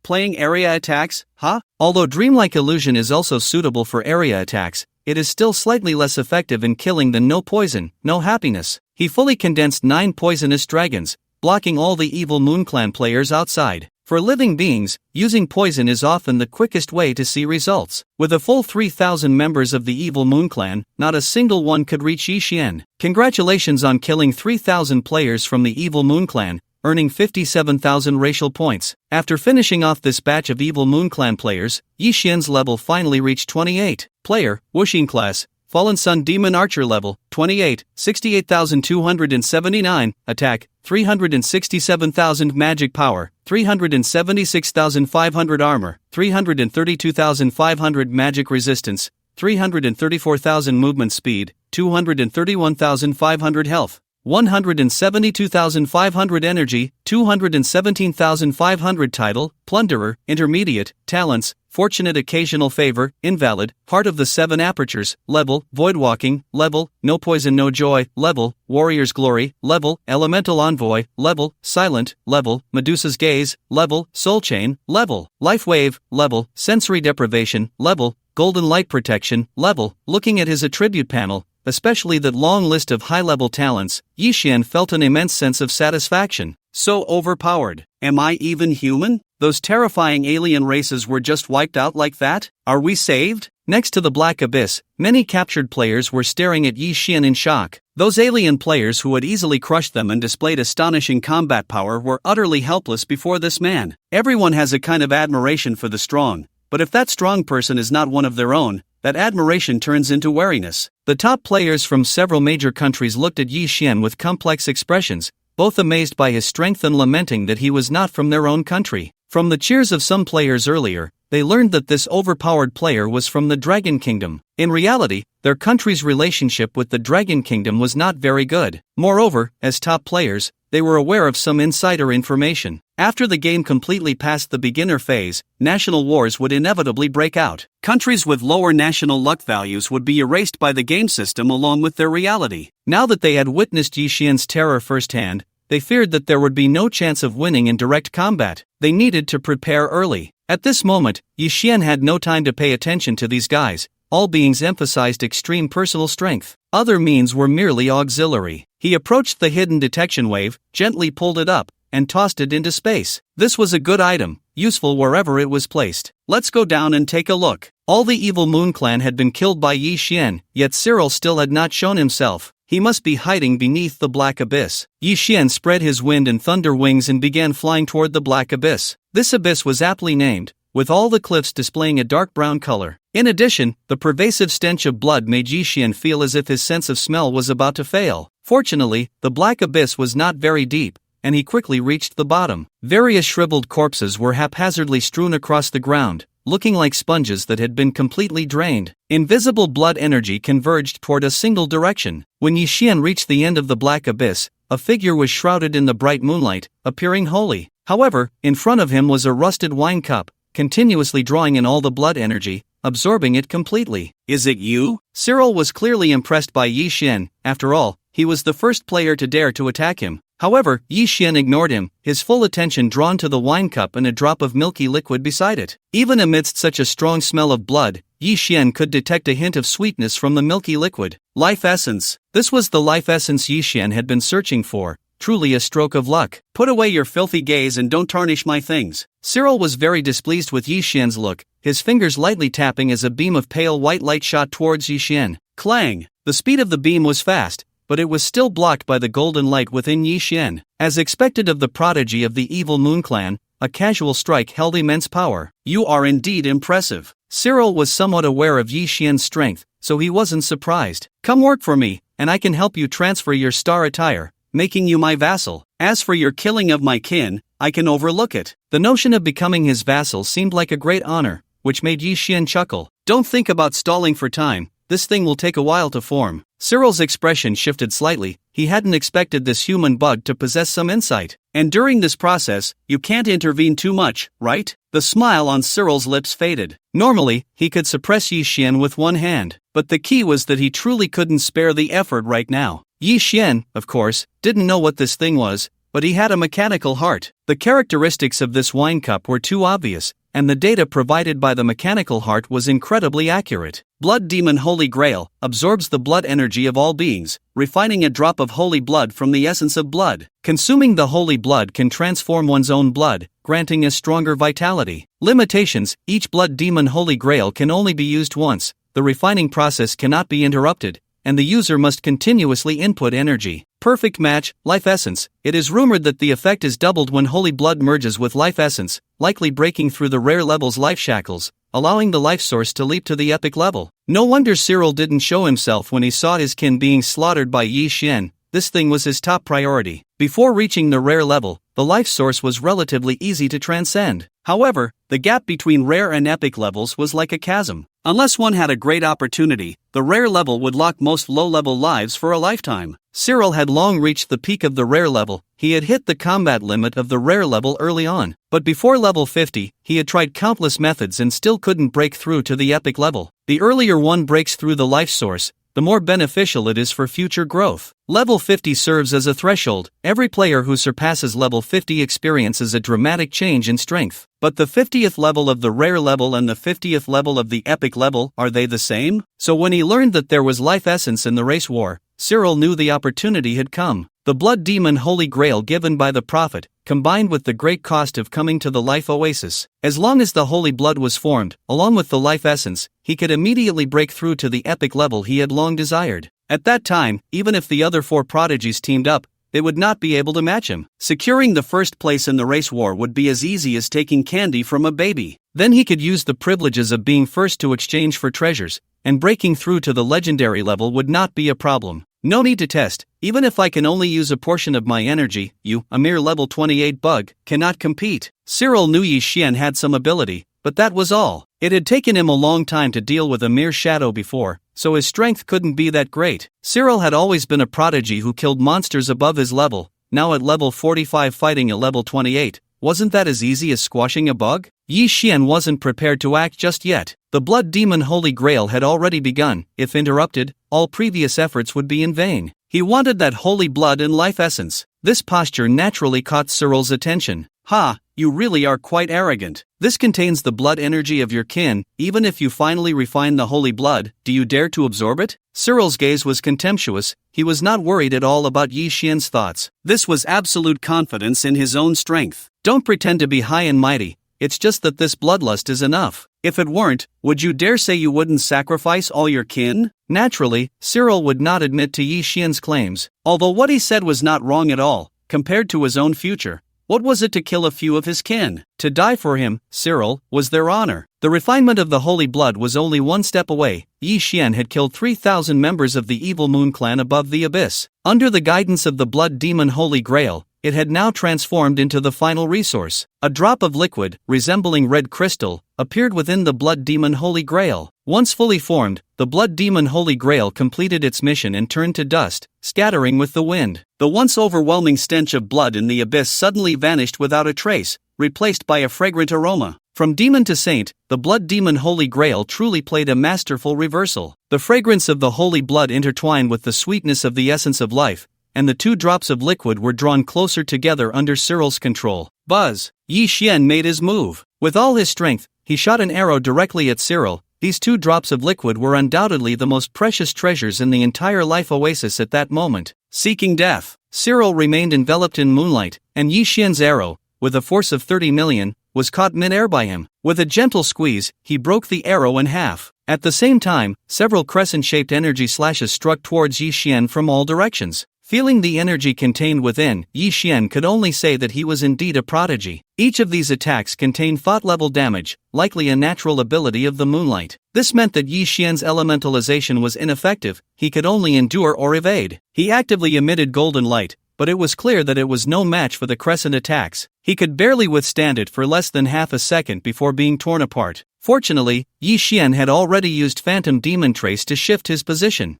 Playing area attacks, huh? Although Dreamlike Illusion is also suitable for area attacks, it is still slightly less effective in killing than No Poison, No Happiness. He fully condensed 9 poisonous dragons, blocking all the Evil Moon Clan players outside. For living beings, using poison is often the quickest way to see results. With a full 3,000 members of the Evil Moon Clan, not a single one could reach Yi Xian. Congratulations on killing 3,000 players from the Evil Moon Clan, earning 57,000 racial points. After finishing off this batch of Evil Moon Clan players, Yi Xian's level finally reached 28. Player, Wuxing class, Fallen Sun Demon Archer level, 28, 68,279, attack, 367,000 magic power, 376,500 armor, 332,500 magic resistance, 334,000 movement speed, 231,500 health, 172,500 energy, 217,500 title, Plunderer, intermediate, talents, fortunate occasional favor, invalid, heart of the 7 apertures, level, voidwalking, level, no poison no joy, level, warrior's glory, level, elemental envoy, level, silent, level, Medusa's gaze, level, soul chain, level, life wave, level, sensory deprivation, level, golden light protection, level. Looking at his attribute panel, especially that long list of high-level talents, Yi Xian felt an immense sense of satisfaction. So overpowered. Am I even human? Those terrifying alien races were just wiped out like that? Are we saved? Next to the Black Abyss, many captured players were staring at Yi Xian in shock. Those alien players who had easily crushed them and displayed astonishing combat power were utterly helpless before this man. Everyone has a kind of admiration for the strong, but if that strong person is not one of their own, that admiration turns into wariness. The top players from several major countries looked at Yi Xian with complex expressions, both amazed by his strength and lamenting that he was not from their own country. From the cheers of some players earlier, they learned that this overpowered player was from the Dragon Kingdom. In reality, their country's relationship with the Dragon Kingdom was not very good. Moreover, as top players, they were aware of some insider information. After the game completely passed the beginner phase, national wars would inevitably break out. Countries with lower national luck values would be erased by the game system along with their reality. Now that they had witnessed Yi Xian's terror firsthand, they feared that there would be no chance of winning in direct combat. They needed to prepare early. At this moment, Yi Xian had no time to pay attention to these guys. All beings emphasized extreme personal strength. Other means were merely auxiliary. He approached the hidden detection wave, gently pulled it up, and tossed it into space. This was a good item, useful wherever it was placed. Let's go down and take a look. All the Evil Moon Clan had been killed by Yi Xian, yet Cyril still had not shown himself. he must be hiding beneath the black abyss. Yi Xian spread his wind and thunder wings and began flying toward the black abyss. This abyss was aptly named, with all the cliffs displaying a dark brown color. In addition, the pervasive stench of blood made Yi Xian feel as if his sense of smell was about to fail. Fortunately, the black abyss was not very deep, and he quickly reached the bottom. Various shriveled corpses were haphazardly strewn across the ground, looking like sponges that had been completely drained. Invisible blood energy converged toward a single direction. When Yi Xian reached the end of the black abyss, a figure was shrouded in the bright moonlight, appearing holy. However, in front of him was a rusted wine cup, continuously drawing in all the blood energy, absorbing it completely. "Is it you?" Cyril was clearly impressed by Yi Xian. After all, he was the first player to dare to attack him. However, Yi Xian ignored him, his full attention drawn to the wine cup and a drop of milky liquid beside it. Even amidst such a strong smell of blood, Yi Xian could detect a hint of sweetness from the milky liquid. Life essence. This was the life essence Yi Xian had been searching for. Truly a stroke of luck. "Put away your filthy gaze and don't tarnish my things." Cyril was very displeased with Yi Xian's look, his fingers lightly tapping as a beam of pale white light shot towards Yi Xian. Clang! The speed of the beam was fast, but it was still blocked by the golden light within Yi Xian. As expected of the prodigy of the evil Moon Clan, a casual strike held immense power. "You are indeed impressive." Cyril was somewhat aware of Yi Xian's strength, so he wasn't surprised. "Come work for me, and I can help you transfer your star attire, making you my vassal. As for your killing of my kin, I can overlook it." The notion of becoming his vassal seemed like a great honor, which made Yi Xian chuckle. "Don't think about stalling for time, this thing will take a while to form." Cyril's expression shifted slightly. He hadn't expected this human bug to possess some insight. "And during this process, you can't intervene too much, right?" The smile on Cyril's lips faded. Normally, he could suppress Yi Xian with one hand, but the key was that he truly couldn't spare the effort right now. Yi Xian, of course, didn't know what this thing was, but he had a mechanical heart. The characteristics of this wine cup were too obvious, and the data provided by the mechanical heart was incredibly accurate. Blood Demon Holy Grail absorbs the blood energy of all beings, refining a drop of holy blood from the essence of blood. Consuming the holy blood can transform one's own blood, granting a stronger vitality. Limitations: each Blood Demon Holy Grail can only be used once, the refining process cannot be interrupted, and the user must continuously input energy. Perfect match, Life Essence. It is rumored that the effect is doubled when holy blood merges with Life Essence, likely breaking through the rare level's life shackles, allowing the life source to leap to the epic level. No wonder Cyril didn't show himself when he saw his kin being slaughtered by Yi Xian. This thing was his top priority. Before reaching the rare level, the life source was relatively easy to transcend. However, the gap between rare and epic levels was like a chasm. Unless one had a great opportunity, the rare level would lock most low-level lives for a lifetime. Cyril had long reached the peak of the rare level. He had hit the combat limit of the rare level early on. But before level 50, he had tried countless methods and still couldn't break through to the epic level. The earlier one breaks through the life source, the more beneficial it is for future growth. Level 50 serves as a threshold. Every player who surpasses level 50 experiences a dramatic change in strength. But the 50th level of the rare level and the 50th level of the epic level, are they the same? So when he learned that there was life essence in the race war, Cyril knew the opportunity had come. The Blood Demon Holy Grail given by the Prophet, combined with the great cost of coming to the life oasis. As long as the holy blood was formed, along with the life essence, he could immediately break through to the epic level he had long desired. At that time, even if the other four prodigies teamed up, they would not be able to match him. Securing the first place in the race war would be as easy as taking candy from a baby. Then he could use the privileges of being first to exchange for treasures, and breaking through to the legendary level would not be a problem. No need to test. Even if I can only use a portion of my energy, you, a mere level 28 bug, cannot compete. Cyril knew Yi Xian had some ability, but that was all. It had taken him a long time to deal with a mere shadow before, so his strength couldn't be that great. Cyril had always been a prodigy who killed monsters above his level. Now at level 45 fighting a level 28, wasn't that as easy as squashing a bug? Yi Xian wasn't prepared to act just yet. The Blood Demon Holy Grail had already begun. If interrupted, all previous efforts would be in vain. He wanted that holy blood and life essence. This posture naturally caught Cyril's attention. "Ha, you really are quite arrogant. This contains the blood energy of your kin. Even if you finally refine the holy blood, do you dare to absorb it?" Cyril's gaze was contemptuous. He was not worried at all about Yi Xian's thoughts. This was absolute confidence in his own strength. "Don't pretend to be high and mighty. It's just that this bloodlust is enough." If it weren't, would you dare say you wouldn't sacrifice all your kin? Naturally, Cyril would not admit to Yi Xian's claims, although what he said was not wrong at all, compared to his own future. What was it to kill a few of his kin? To die for him, Cyril, was their honor. The refinement of the holy blood was only one step away. Yi Xian had killed 3,000 members of the evil moon clan above the abyss. Under the guidance of the blood demon Holy Grail, it had now transformed into the final resource. A drop of liquid, resembling red crystal, appeared within the blood demon Holy Grail. Once fully formed, the blood demon Holy Grail completed its mission and turned to dust, scattering with the wind. The once overwhelming stench of blood in the abyss suddenly vanished without a trace, replaced by a fragrant aroma. From demon to saint, the blood demon Holy Grail truly played a masterful reversal. The fragrance of the holy blood intertwined with the sweetness of the essence of life, and the 2 drops of liquid were drawn closer together under Cyril's control. Buzz! Yi Xian made his move. With all his strength, he shot an arrow directly at Cyril. These 2 drops of liquid were undoubtedly the most precious treasures in the entire life oasis at that moment. Seeking death, Cyril remained enveloped in moonlight, and Yi Xian's arrow, with a force of 30 million, was caught mid-air by him. With a gentle squeeze, he broke the arrow in half. At the same time, several crescent-shaped energy slashes struck towards Yi Xian from all directions. Feeling the energy contained within, Yi Xian could only say that he was indeed a prodigy. Each of these attacks contained thought-level damage, likely a natural ability of the moonlight. This meant that Yi Xian's elementalization was ineffective, he could only endure or evade. He actively emitted golden light, but it was clear that it was no match for the crescent attacks. He could barely withstand it for less than half a second before being torn apart. Fortunately, Yi Xian had already used Phantom Demon Trace to shift his position.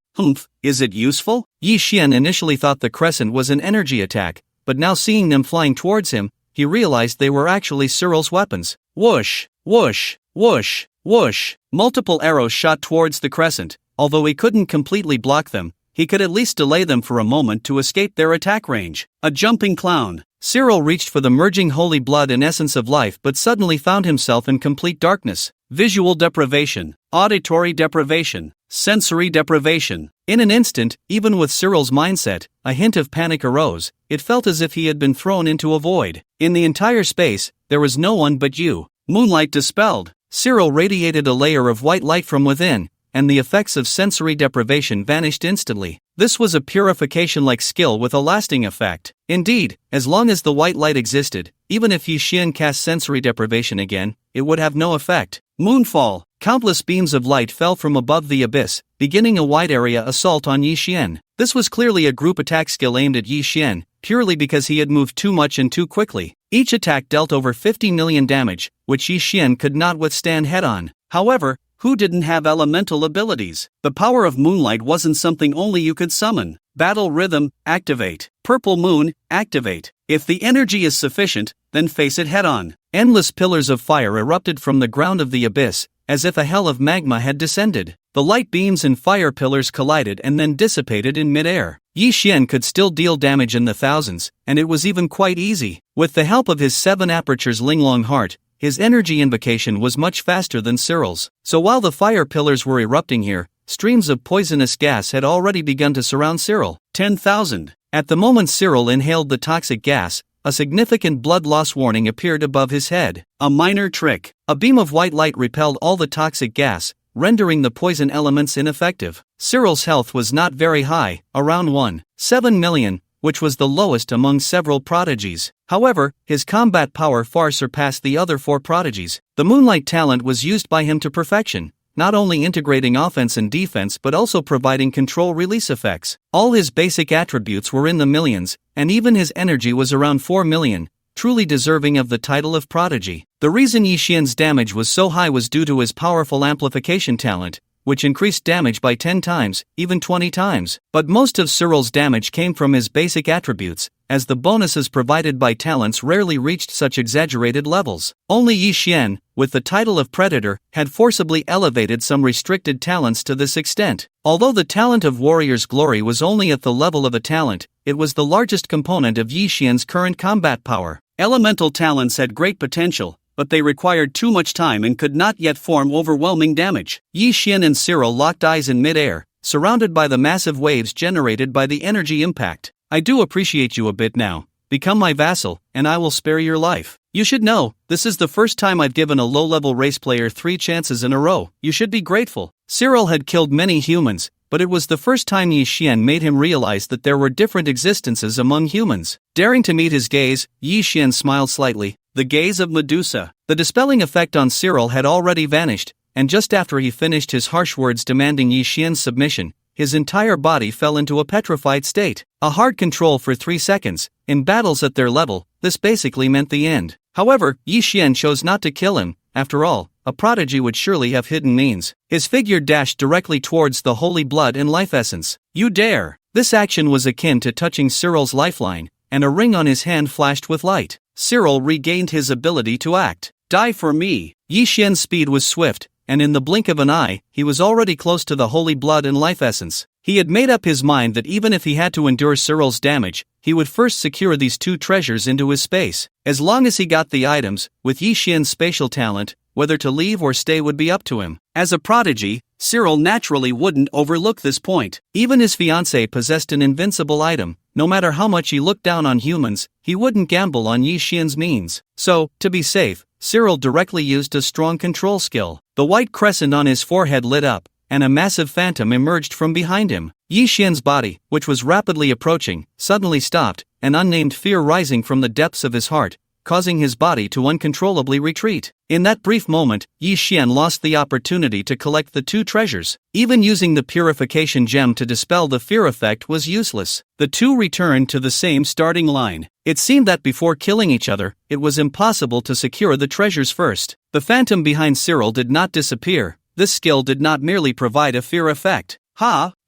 Is it useful? Yi Xian initially thought the crescent was an energy attack, but now seeing them flying towards him, he realized they were actually Cyril's weapons. Whoosh, whoosh, whoosh, whoosh. Multiple arrows shot towards the crescent. Although he couldn't completely block them, he could at least delay them for a moment to escape their attack range. A jumping clown. Cyril reached for the merging holy blood and essence of life but suddenly found himself in complete darkness. Visual deprivation, auditory deprivation, sensory deprivation. In an instant, even with Cyril's mindset, a hint of panic arose. It felt as if he had been thrown into a void. In the entire space, there was no one but you. Moonlight dispelled. Cyril radiated a layer of white light from within, and the effects of sensory deprivation vanished instantly. This was a purification-like skill with a lasting effect. Indeed, as long as the white light existed, even if Yi Xian cast sensory deprivation again, it would have no effect. Moonfall. Countless beams of light fell from above the abyss, beginning a wide-area assault on Yi Xian. This was clearly a group attack skill aimed at Yi Xian, purely because he had moved too much and too quickly. Each attack dealt over 50 million damage, which Yi Xian could not withstand head-on. However, who didn't have elemental abilities? The power of moonlight wasn't something only you could summon. Battle rhythm, activate. Purple moon, activate. If the energy is sufficient, then face it head-on. Endless pillars of fire erupted from the ground of the abyss, as if a hell of magma had descended. The light beams and fire pillars collided and then dissipated in mid-air. Yi Xian could still deal damage in the thousands, and it was even quite easy. With the help of his 7 apertures Linglong heart, his energy invocation was much faster than Cyril's. So while the fire pillars were erupting here, streams of poisonous gas had already begun to surround Cyril. 10,000. At the moment Cyril inhaled the toxic gas, a significant blood loss warning appeared above his head. A minor trick. A beam of white light repelled all the toxic gas, rendering the poison elements ineffective. Cyril's health was not very high, around 1.7 million, which was the lowest among several prodigies. However, his combat power far surpassed the other 4 prodigies. The moonlight talent was used by him to perfection, not only integrating offense and defense but also providing control-release effects. All his basic attributes were in the millions, and even his energy was around 4 million, truly deserving of the title of prodigy. The reason Yi Xian's damage was so high was due to his powerful amplification talent, which increased damage by 10 times, even 20 times. But most of Cyril's damage came from his basic attributes, as the bonuses provided by talents rarely reached such exaggerated levels. Only Yi Xian, with the title of Predator, had forcibly elevated some restricted talents to this extent. Although the talent of Warrior's Glory was only at the level of a talent, it was the largest component of Yi Xian's current combat power. Elemental talents had great potential, but they required too much time and could not yet form overwhelming damage. Yi Xian and Cyril locked eyes in mid-air, surrounded by the massive waves generated by the energy impact. I do appreciate you a bit now, become my vassal, and I will spare your life. You should know, this is the first time I've given a low-level race player 3 chances in a row. You should be grateful. Cyril had killed many humans, but it was the first time Yi Xian made him realize that there were different existences among humans. Daring to meet his gaze, Yi Xian smiled slightly. The gaze of Medusa. The dispelling effect on Cyril had already vanished, and just after he finished his harsh words demanding Yi Xian's submission, his entire body fell into a petrified state. A hard control for 3 seconds. In battles at their level, this basically meant the end. However, Yi Xian chose not to kill him. After all, a prodigy would surely have hidden means. His figure dashed directly towards the holy blood and life essence. You dare! This action was akin to touching Cyril's lifeline, and a ring on his hand flashed with light. Cyril regained his ability to act. Die for me! Yi Xian's speed was swift, and in the blink of an eye, he was already close to the holy blood and life essence. He had made up his mind that even if he had to endure Cyril's damage, he would first secure these 2 treasures into his space. As long as he got the items, with Yi Xian's spatial talent, whether to leave or stay would be up to him. As a prodigy, Cyril naturally wouldn't overlook this point. Even his fiancée possessed an invincible item. No matter how much he looked down on humans, he wouldn't gamble on Yi Xian's means. So, to be safe, Cyril directly used a strong control skill. The white crescent on his forehead lit up, and a massive phantom emerged from behind him. Yi Xian's body, which was rapidly approaching, suddenly stopped, an unnamed fear rising from the depths of his heart, causing his body to uncontrollably retreat. In that brief moment, Yi Xian lost the opportunity to collect the 2 treasures. Even using the purification gem to dispel the fear effect was useless. The 2 returned to the same starting line. It seemed that before killing each other, it was impossible to secure the treasures first. The phantom behind Cyril did not disappear. This skill did not merely provide a fear effect.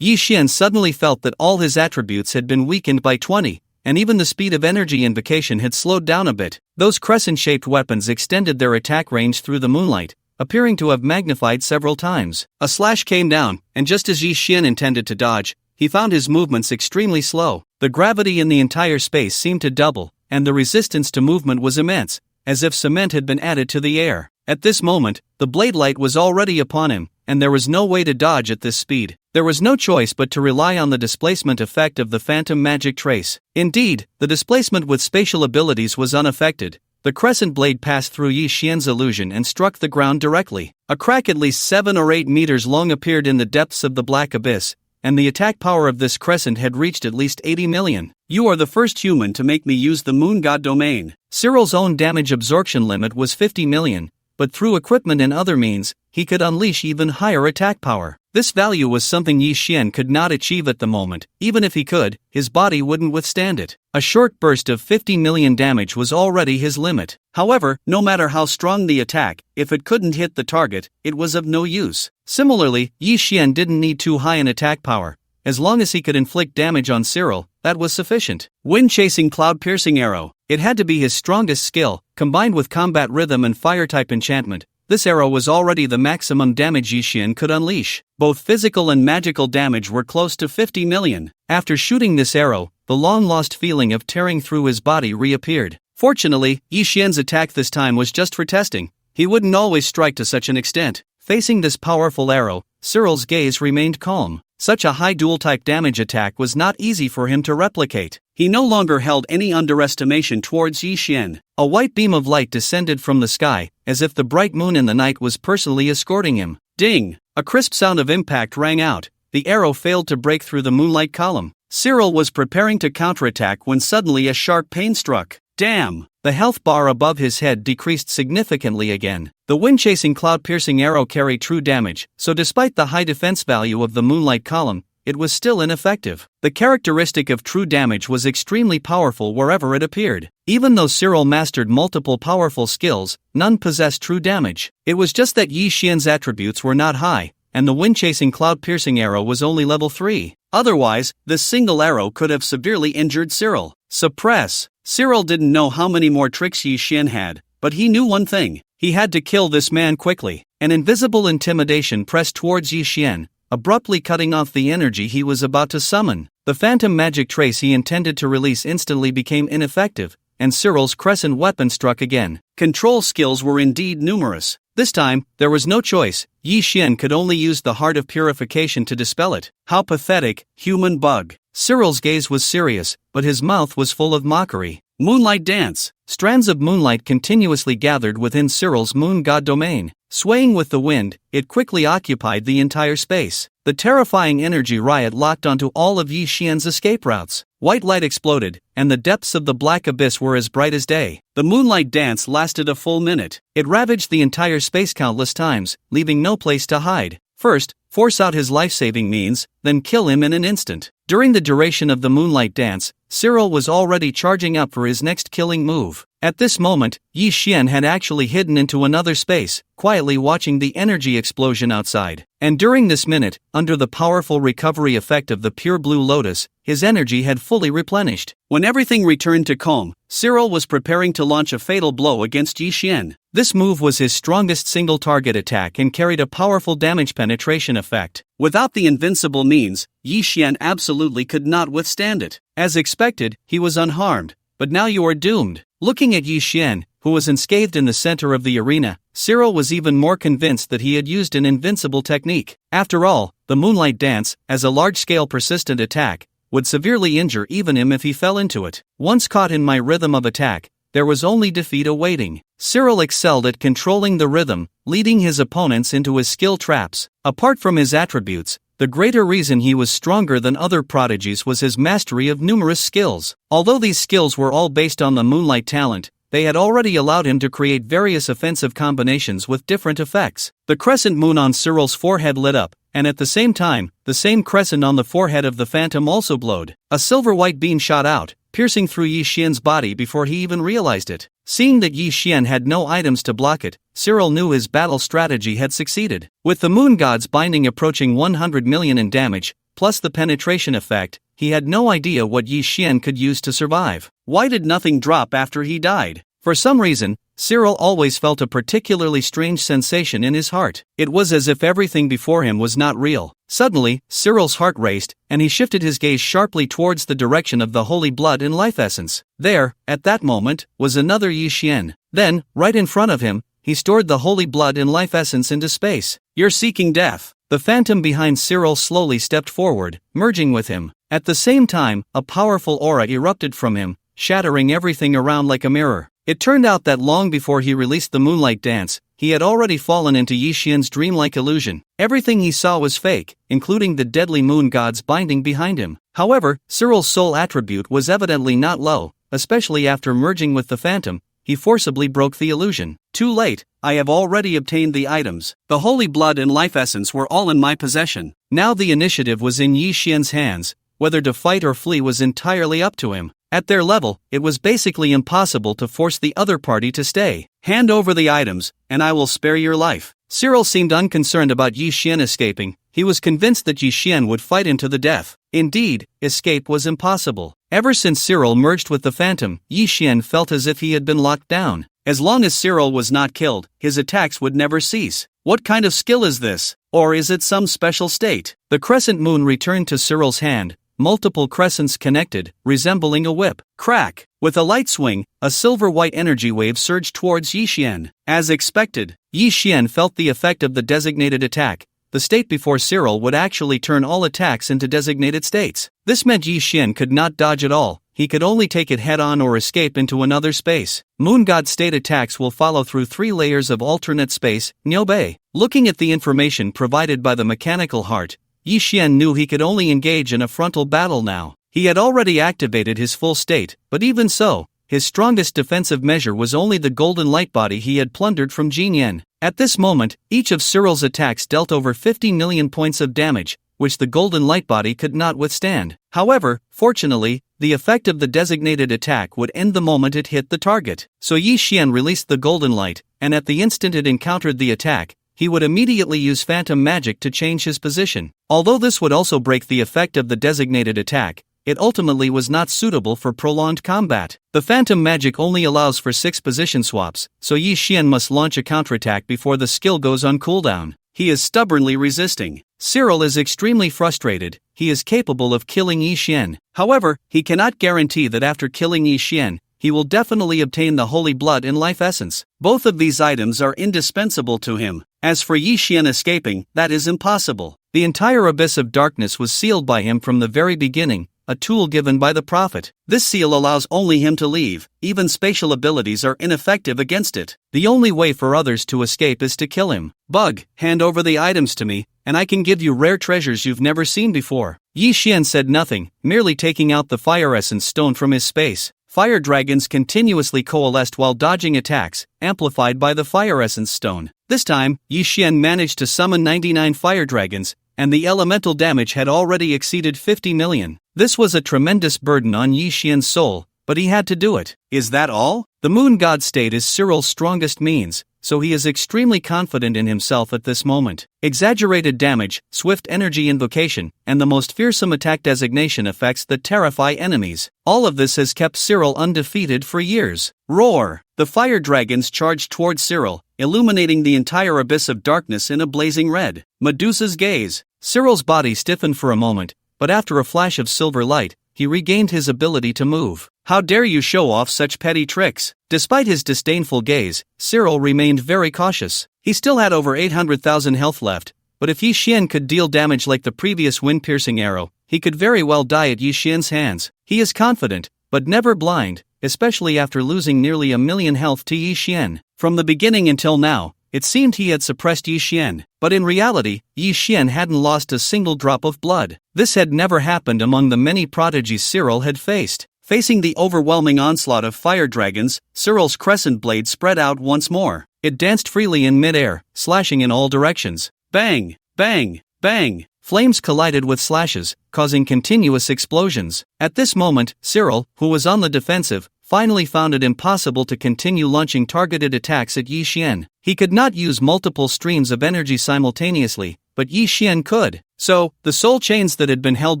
Yi Xian suddenly felt that all his attributes had been weakened by 20. And even the speed of energy invocation had slowed down a bit. Those crescent-shaped weapons extended their attack range through the moonlight, appearing to have magnified several times. A slash came down, and just as Yi Xian intended to dodge, he found his movements extremely slow. The gravity in the entire space seemed to double, and the resistance to movement was immense, as if cement had been added to the air. At this moment, the blade light was already upon him, and there was no way to dodge at this speed. There was no choice but to rely on the displacement effect of the phantom magic trace. Indeed, the displacement with spatial abilities was unaffected. The crescent blade passed through Yi Xian's illusion and struck the ground directly. A crack at least 7 or 8 meters long appeared in the depths of the black abyss, and the attack power of this crescent had reached at least 80 million. You are the first human to make me use the moon god domain. Cyril's own damage absorption limit was 50 million. But through equipment and other means, he could unleash even higher attack power. This value was something Yi Xian could not achieve at the moment. Even if he could, his body wouldn't withstand it. A short burst of 50 million damage was already his limit. However, no matter how strong the attack, if it couldn't hit the target, it was of no use. Similarly, Yi Xian didn't need too high an attack power. As long as he could inflict damage on Cyril, that was sufficient. Wind-chasing cloud-piercing arrow. It had to be his strongest skill, combined with combat rhythm and fire-type enchantment. This arrow was already the maximum damage Yi Xian could unleash. Both physical and magical damage were close to 50 million. After shooting this arrow, the long-lost feeling of tearing through his body reappeared. Fortunately, Yi Xian's attack this time was just for testing. He wouldn't always strike to such an extent. Facing this powerful arrow, Cyril's gaze remained calm. Such a high duel-type damage attack was not easy for him to replicate. He no longer held any underestimation towards Yi Xian. A white beam of light descended from the sky, as if the bright moon in the night was personally escorting him. Ding! A crisp sound of impact rang out. The arrow failed to break through the moonlight column. Cyril was preparing to counterattack when suddenly a sharp pain struck. Damn! The health bar above his head decreased significantly again. The wind-chasing cloud-piercing arrow carried true damage, so despite the high defense value of the moonlight column, it was still ineffective. The characteristic of true damage was extremely powerful wherever it appeared. Even though Cyril mastered multiple powerful skills, none possessed true damage. It was just that Yi Xian's attributes were not high, and the wind-chasing cloud-piercing arrow was only level 3. Otherwise, this single arrow could have severely injured Cyril. Suppress! Cyril didn't know how many more tricks Yi Xian had, but he knew one thing. He had to kill this man quickly. An invisible intimidation pressed towards Yi Xian, abruptly cutting off the energy he was about to summon. The phantom magic trace he intended to release instantly became ineffective, and Cyril's crescent weapon struck again. Control skills were indeed numerous. This time, there was no choice. Yi Xian could only use the heart of purification to dispel it. How pathetic, human bug. Cyril's gaze was serious, but his mouth was full of mockery. Moonlight Dance. Strands of moonlight continuously gathered within Cyril's moon god domain. Swaying with the wind, it quickly occupied the entire space. The terrifying energy riot locked onto all of Yi Xian's escape routes. White light exploded, and the depths of the black abyss were as bright as day. The moonlight dance lasted a full minute. It ravaged the entire space countless times, leaving no place to hide. First, force out his life-saving means, then kill him in an instant. During the duration of the moonlight dance, Cyril was already charging up for his next killing move. At this moment, Yi Xian had actually hidden into another space, quietly watching the energy explosion outside. And during this minute, under the powerful recovery effect of the pure blue lotus, his energy had fully replenished. When everything returned to calm, Cyril was preparing to launch a fatal blow against Yi Xian. This move was his strongest single target attack and carried a powerful damage penetration effect. Without the invincible means, Yi Xian absolutely could not withstand it. As expected, he was unharmed, but now you are doomed. Looking at Yi Xian, who was unscathed in the center of the arena, Cyril was even more convinced that he had used an invincible technique. After all, the moonlight dance, as a large-scale persistent attack, would severely injure even him if he fell into it. Once caught in my rhythm of attack, there was only defeat awaiting. Cyril excelled at controlling the rhythm, leading his opponents into his skill traps. Apart from his attributes, the greater reason he was stronger than other prodigies was his mastery of numerous skills. Although these skills were all based on the moonlight talent, they had already allowed him to create various offensive combinations with different effects. The crescent moon on Cyril's forehead lit up, and at the same time, the same crescent on the forehead of the phantom also glowed. A silver-white beam shot out, piercing through Yi Xian's body before he even realized it. Seeing that Yi Xian had no items to block it, Cyril knew his battle strategy had succeeded. With the moon god's binding approaching 100 million in damage, plus the penetration effect, he had no idea what Yi Xian could use to survive. Why did nothing drop after he died? For some reason, Cyril always felt a particularly strange sensation in his heart. It was as if everything before him was not real. Suddenly, Cyril's heart raced, and he shifted his gaze sharply towards the direction of the holy blood and life essence. There, at that moment, was another Yi Xian. Then, right in front of him, he stored the holy blood and life essence into space. "You're seeking death." The phantom behind Cyril slowly stepped forward, merging with him. At the same time, a powerful aura erupted from him, shattering everything around like a mirror. It turned out that long before he released the moonlight dance, he had already fallen into Yi Xian's dreamlike illusion. Everything he saw was fake, including the deadly moon god's binding behind him. However, Cyril's soul attribute was evidently not low, especially after merging with the phantom. He forcibly broke the illusion. "Too late, I have already obtained the items. The holy blood and life essence were all in my possession." Now the initiative was in Yi Xian's hands. Whether to fight or flee was entirely up to him. At their level, it was basically impossible to force the other party to stay. "Hand over the items, and I will spare your life." Cyril seemed unconcerned about Yi Xian escaping. He was convinced that Yi Xian would fight him to the death. Indeed, escape was impossible. Ever since Cyril merged with the phantom, Yi Xian felt as if he had been locked down. As long as Cyril was not killed, his attacks would never cease. What kind of skill is this? Or is it some special state? The crescent moon returned to Cyril's hand. Multiple crescents connected, resembling a whip. Crack! With a light swing, a silver-white energy wave surged towards Yi Xian. As expected, Yi Xian felt the effect of the designated attack. The state before Cyril would actually turn all attacks into designated states. This meant Yi Xian could not dodge at all. He could only take it head-on or escape into another space. Moon God state attacks will follow through 3 layers of alternate space, Nyobe. Looking at the information provided by the mechanical heart, Yi Xian knew he could only engage in a frontal battle now. He had already activated his full state, but even so, his strongest defensive measure was only the golden light body he had plundered from Jin Yan. At this moment, each of Cyril's attacks dealt over 50 million points of damage, which the golden light body could not withstand. However, fortunately, the effect of the designated attack would end the moment it hit the target. So Yi Xian released the golden light, and at the instant it encountered the attack, he would immediately use phantom magic to change his position. Although this would also break the effect of the designated attack, it ultimately was not suitable for prolonged combat. The phantom magic only allows for 6 position swaps, so Yi Xian must launch a counterattack before the skill goes on cooldown. He is stubbornly resisting. Cyril is extremely frustrated. He is capable of killing Yi Xian. However, he cannot guarantee that after killing Yi Xian, he will definitely obtain the holy blood and life essence. Both of these items are indispensable to him. As for Yi Xian escaping, that is impossible. The entire abyss of darkness was sealed by him from the very beginning, a tool given by the prophet. This seal allows only him to leave, even spatial abilities are ineffective against it. The only way for others to escape is to kill him. Bug, hand over the items to me, and I can give you rare treasures you've never seen before. Yi Xian said nothing, merely taking out the fire essence stone from his space. Fire dragons continuously coalesced while dodging attacks, amplified by the fire essence stone. This time, Yi Xian managed to summon 99 fire dragons, and the elemental damage had already exceeded 50 million. This was a tremendous burden on Yi Xian's soul, but he had to do it. Is that all? The moon god state is Cyril's strongest means, so he is extremely confident in himself at this moment. Exaggerated damage, swift energy invocation, and the most fearsome attack designation effects that terrify enemies. All of this has kept Cyril undefeated for years. Roar! The fire dragons charged towards Cyril, illuminating the entire abyss of darkness in a blazing red. Medusa's gaze. Cyril's body stiffened for a moment, but after a flash of silver light, he regained his ability to move. How dare you show off such petty tricks? Despite his disdainful gaze, Cyril remained very cautious. He still had over 800,000 health left, but if Yi Xian could deal damage like the previous wind-piercing arrow, he could very well die at Yi Xian's hands. He is confident, but never blind, especially after losing nearly 1 million health to Yi Xian. From the beginning until now, it seemed he had suppressed Yi Xian, but in reality, Yi Xian hadn't lost a single drop of blood. This had never happened among the many prodigies Cyril had faced. Facing the overwhelming onslaught of fire dragons, Cyril's crescent blade spread out once more. It danced freely in midair, slashing in all directions. Bang! Bang! Bang! Flames collided with slashes, causing continuous explosions. At this moment, Cyril, who was on the defensive, finally found it impossible to continue launching targeted attacks at Yi Xian. He could not use multiple streams of energy simultaneously, but Yi Xian could. So, the soul chains that had been held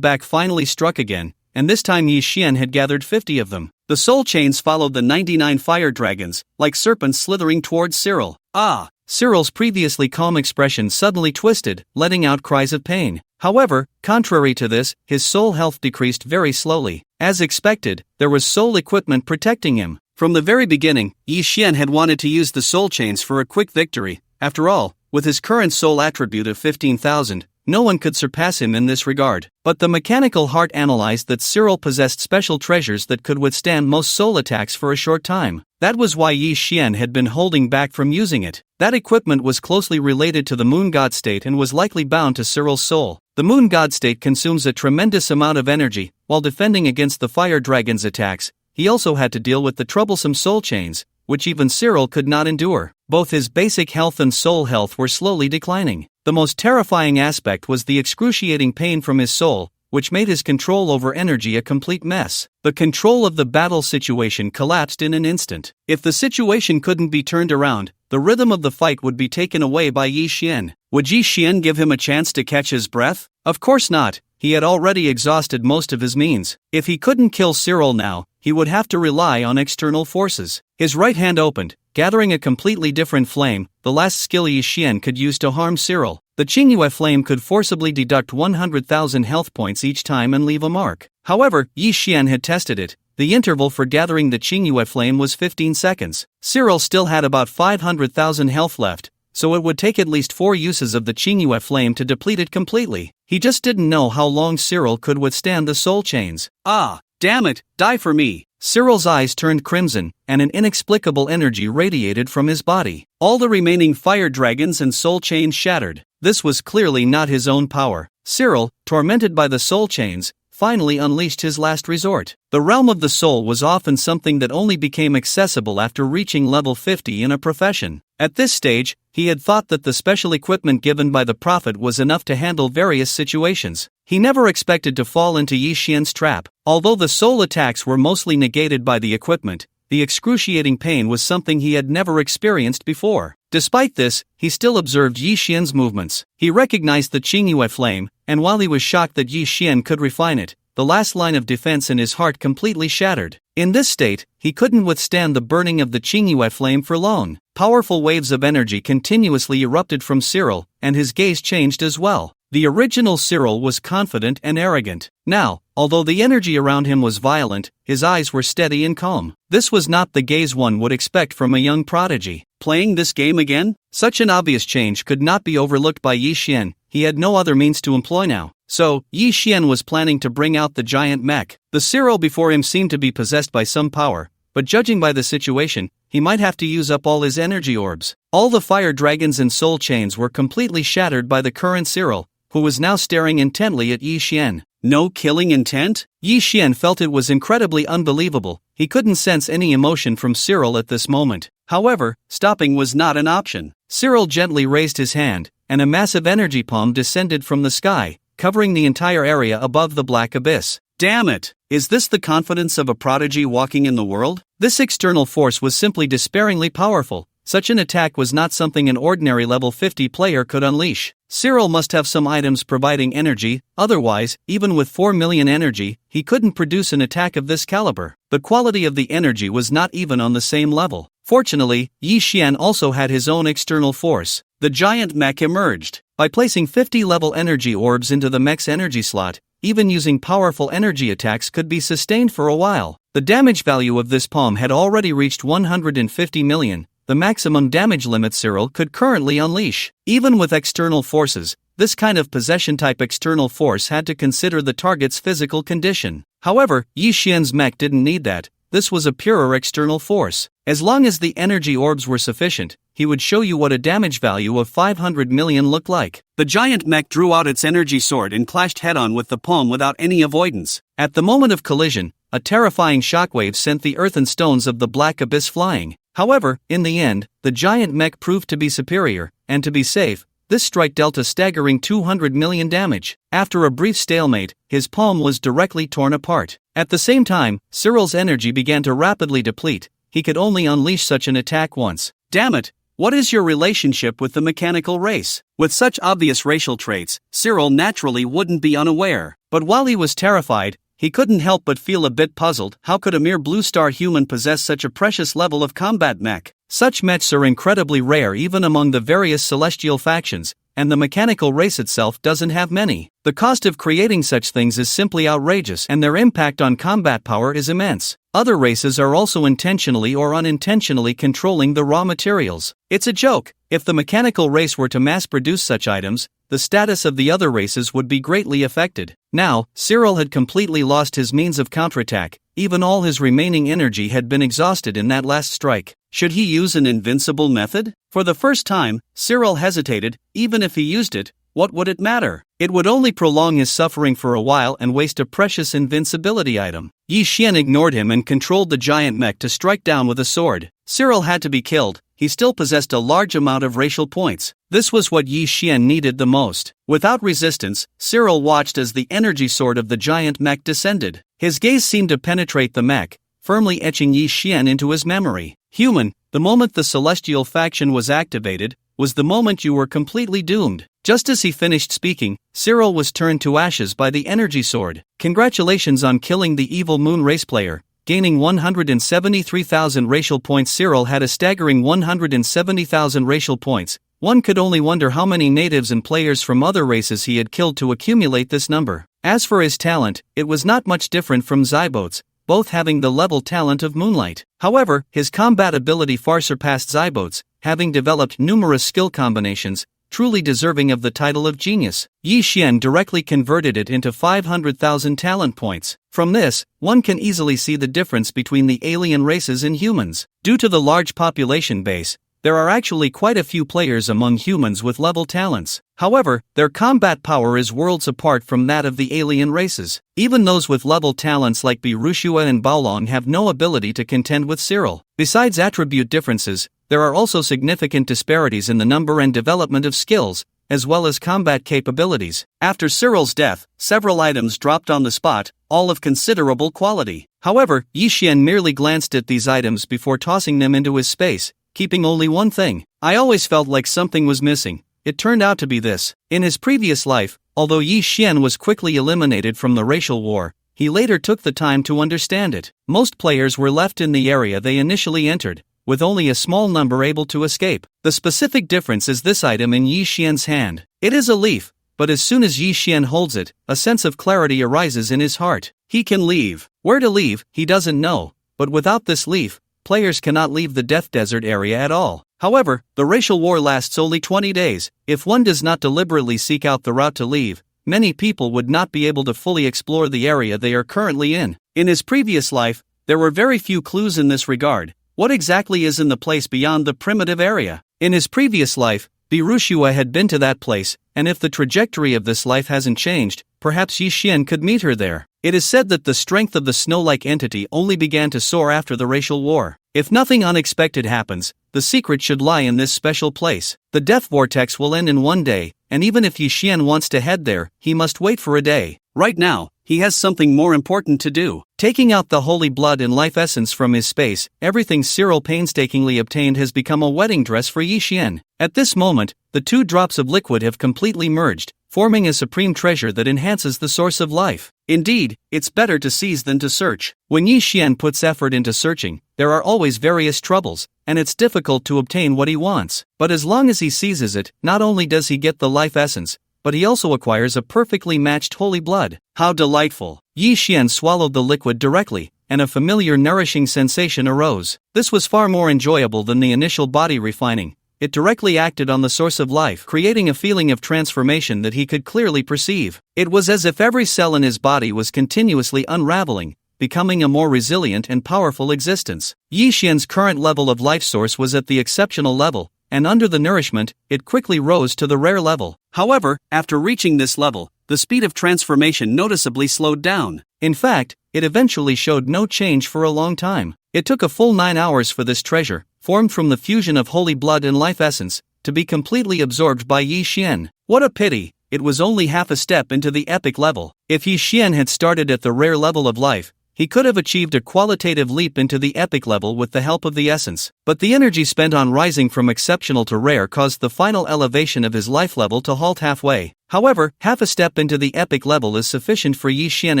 back finally struck again, and this time Yi Xian had gathered 50 of them. The soul chains followed the 99 fire dragons, like serpents slithering towards Cyril. Ah! Cyril's previously calm expression suddenly twisted, letting out cries of pain. However, contrary to this, his soul health decreased very slowly. As expected, there was soul equipment protecting him. From the very beginning, Yi Xian had wanted to use the soul chains for a quick victory. After all, with his current soul attribute of 15,000, no one could surpass him in this regard. But the mechanical heart analyzed that Cyril possessed special treasures that could withstand most soul attacks for a short time. That was why Yi Xian had been holding back from using it. That equipment was closely related to the moon god state and was likely bound to Cyril's soul. The moon god state consumes a tremendous amount of energy. While defending against the fire dragon's attacks, he also had to deal with the troublesome soul chains, which even Cyril could not endure. Both his basic health and soul health were slowly declining. The most terrifying aspect was the excruciating pain from his soul, which made his control over energy a complete mess. The control of the battle situation collapsed in an instant. If the situation couldn't be turned around, the rhythm of the fight would be taken away by Yi Xian. Would Yi Xian give him a chance to catch his breath? Of course not. He had already exhausted most of his means. If he couldn't kill Cyril now, he would have to rely on external forces. His right hand opened, gathering a completely different flame, the last skill Yi Xian could use to harm Cyril. The Qingyue flame could forcibly deduct 100,000 health points each time and leave a mark. However, Yi Xian had tested it. The interval for gathering the Qingyue flame was 15 seconds. Cyril still had about 500,000 health left, so it would take at least 4 uses of the Qingyue flame to deplete it completely. He just didn't know how long Cyril could withstand the soul chains. Ah, damn it, die for me! Cyril's eyes turned crimson, and an inexplicable energy radiated from his body. All the remaining fire dragons and soul chains shattered. This was clearly not his own power. Cyril, tormented by the soul chains, finally unleashed his last resort. The realm of the soul was often something that only became accessible after reaching level 50 in a profession. At this stage, he had thought that the special equipment given by the prophet was enough to handle various situations. He never expected to fall into Yi Xian's trap. Although the soul attacks were mostly negated by the equipment, the excruciating pain was something he had never experienced before. Despite this, he still observed Yi Xian's movements. He recognized the Qingyue flame, and while he was shocked that Yi Xian could refine it, the last line of defense in his heart completely shattered. In this state, he couldn't withstand the burning of the Qingyue flame for long. Powerful waves of energy continuously erupted from Cyril, and his gaze changed as well. The original Cyril was confident and arrogant. Now, although the energy around him was violent, his eyes were steady and calm. This was not the gaze one would expect from a young prodigy. Playing this game again? Such an obvious change could not be overlooked by Yi Xian. He had no other means to employ now. So, Yi Xian was planning to bring out the giant mech. The Cyril before him seemed to be possessed by some power, but judging by the situation, he might have to use up all his energy orbs. All the fire dragons and soul chains were completely shattered by the current Cyril, who was now staring intently at Yi Xian. No killing intent? Yi Xian felt it was incredibly unbelievable. He couldn't sense any emotion from Cyril at this moment. However, stopping was not an option. Cyril gently raised his hand, and a massive energy palm descended from the sky, covering the entire area above the black abyss. Damn it! Is this the confidence of a prodigy walking in the world? This external force was simply despairingly powerful. Such an attack was not something an ordinary level 50 player could unleash. Cyril must have some items providing energy, otherwise, even with 4 million energy, he couldn't produce an attack of this caliber. The quality of the energy was not even on the same level. Fortunately, Yi Xian also had his own external force. The giant mech emerged. By placing 50 level energy orbs into the mech's energy slot, even using powerful energy attacks could be sustained for a while. The damage value of this palm had already reached 150 million. The maximum damage limit Cyril could currently unleash. Even with external forces, this kind of possession-type external force had to consider the target's physical condition. However, Yi Xian's mech didn't need that. This was a purer external force. As long as the energy orbs were sufficient, he would show you what a damage value of 500 million looked like. The giant mech drew out its energy sword and clashed head-on with the palm without any avoidance. At the moment of collision, a terrifying shockwave sent the earthen stones of the black abyss flying. However, in the end, the giant mech proved to be superior, and to be safe, this strike dealt a staggering 200 million damage. After a brief stalemate, his palm was directly torn apart. At the same time, Cyril's energy began to rapidly deplete. He could only unleash such an attack once. Damn it! What is your relationship with the mechanical race? With such obvious racial traits, Cyril naturally wouldn't be unaware. But while he was terrified, he couldn't help but feel a bit puzzled. How could a mere blue star human possess such a precious level of combat mech? Such mechs are incredibly rare even among the various celestial factions, and the mechanical race itself doesn't have many. The cost of creating such things is simply outrageous, and their impact on combat power is immense. Other races are also intentionally or unintentionally controlling the raw materials. It's a joke. If the mechanical race were to mass-produce such items, the status of the other races would be greatly affected. Now, Cyril had completely lost his means of counterattack. Even all his remaining energy had been exhausted in that last strike. Should he use an invincible method? For the first time, Cyril hesitated. Even if he used it, what would it matter? It would only prolong his suffering for a while and waste a precious invincibility item. Yi Xian ignored him and controlled the giant mech to strike down with a sword. Cyril had to be killed. He still possessed a large amount of racial points. This was what Yi Xian needed the most. Without resistance, Cyril watched as the energy sword of the giant mech descended. His gaze seemed to penetrate the mech, firmly etching Yi Xian into his memory. Human, the moment the celestial faction was activated, was the moment you were completely doomed. Just as he finished speaking, Cyril was turned to ashes by the energy sword. Congratulations on killing the evil moon race player. Gaining 173,000 racial points. Cyril had a staggering 170,000 racial points. One could only wonder how many natives and players from other races he had killed to accumulate this number. As for his talent, it was not much different from Zybote's, both having the level talent of Moonlight. However, his combat ability far surpassed Zybote's, having developed numerous skill combinations, truly deserving of the title of genius. Yi Xian directly converted it into 500,000 talent points. From this, one can easily see the difference between the alien races and humans. Due to the large population base, there are actually quite a few players among humans with level talents. However, their combat power is worlds apart from that of the alien races. Even those with level talents like Birushua and Baolong have no ability to contend with Cyril. Besides attribute differences, there are also significant disparities in the number and development of skills, as well as combat capabilities. After Cyril's death, several items dropped on the spot, all of considerable quality. However, Yi Xian merely glanced at these items before tossing them into his space, keeping only one thing. I always felt like something was missing. It turned out to be this. In his previous life, although Yi Xian was quickly eliminated from the racial war, he later took the time to understand it. Most players were left in the area they initially entered, with only a small number able to escape. The specific difference is this item in Yi Xian's hand. It is a leaf, but as soon as Yi Xian holds it, a sense of clarity arises in his heart. He can leave. Where to leave, he doesn't know, but without this leaf, players cannot leave the Death Desert area at all. However, the racial war lasts only 20 days. If one does not deliberately seek out the route to leave, many people would not be able to fully explore the area they are currently in. In his previous life, there were very few clues in this regard. What exactly is in the place beyond the primitive area? In his previous life, Birushua had been to that place, and if the trajectory of this life hasn't changed, perhaps Yi Xian could meet her there. It is said that the strength of the snow-like entity only began to soar after the racial war. If nothing unexpected happens, the secret should lie in this special place. The death vortex will end in one day, and even if Yi Xian wants to head there, he must wait for a day. Right now, he has something more important to do. Taking out the holy blood and life essence from his space, everything Cyril painstakingly obtained has become a wedding dress for Yi Xian. At this moment, the two drops of liquid have completely merged, forming a supreme treasure that enhances the source of life. Indeed, it's better to seize than to search. When Yi Xian puts effort into searching, there are always various troubles, and it's difficult to obtain what he wants. But as long as he seizes it, not only does he get the life essence, but he also acquires a perfectly matched holy blood. How delightful! Yi Xian swallowed the liquid directly, and a familiar nourishing sensation arose. This was far more enjoyable than the initial body refining. It directly acted on the source of life, creating a feeling of transformation that he could clearly perceive. It was as if every cell in his body was continuously unraveling, becoming a more resilient and powerful existence. Yi Xian's current level of life source was at the exceptional level, and under the nourishment, it quickly rose to the rare level. However, after reaching this level, the speed of transformation noticeably slowed down. In fact, it eventually showed no change for a long time. It took a full 9 hours for this treasure, formed from the fusion of holy blood and life essence, to be completely absorbed by Yi Xian. What a pity, it was only half a step into the epic level. If Yi Xian had started at the rare level of life, he could have achieved a qualitative leap into the epic level with the help of the essence. But the energy spent on rising from exceptional to rare caused the final elevation of his life level to halt halfway. However, half a step into the epic level is sufficient for Yi Xian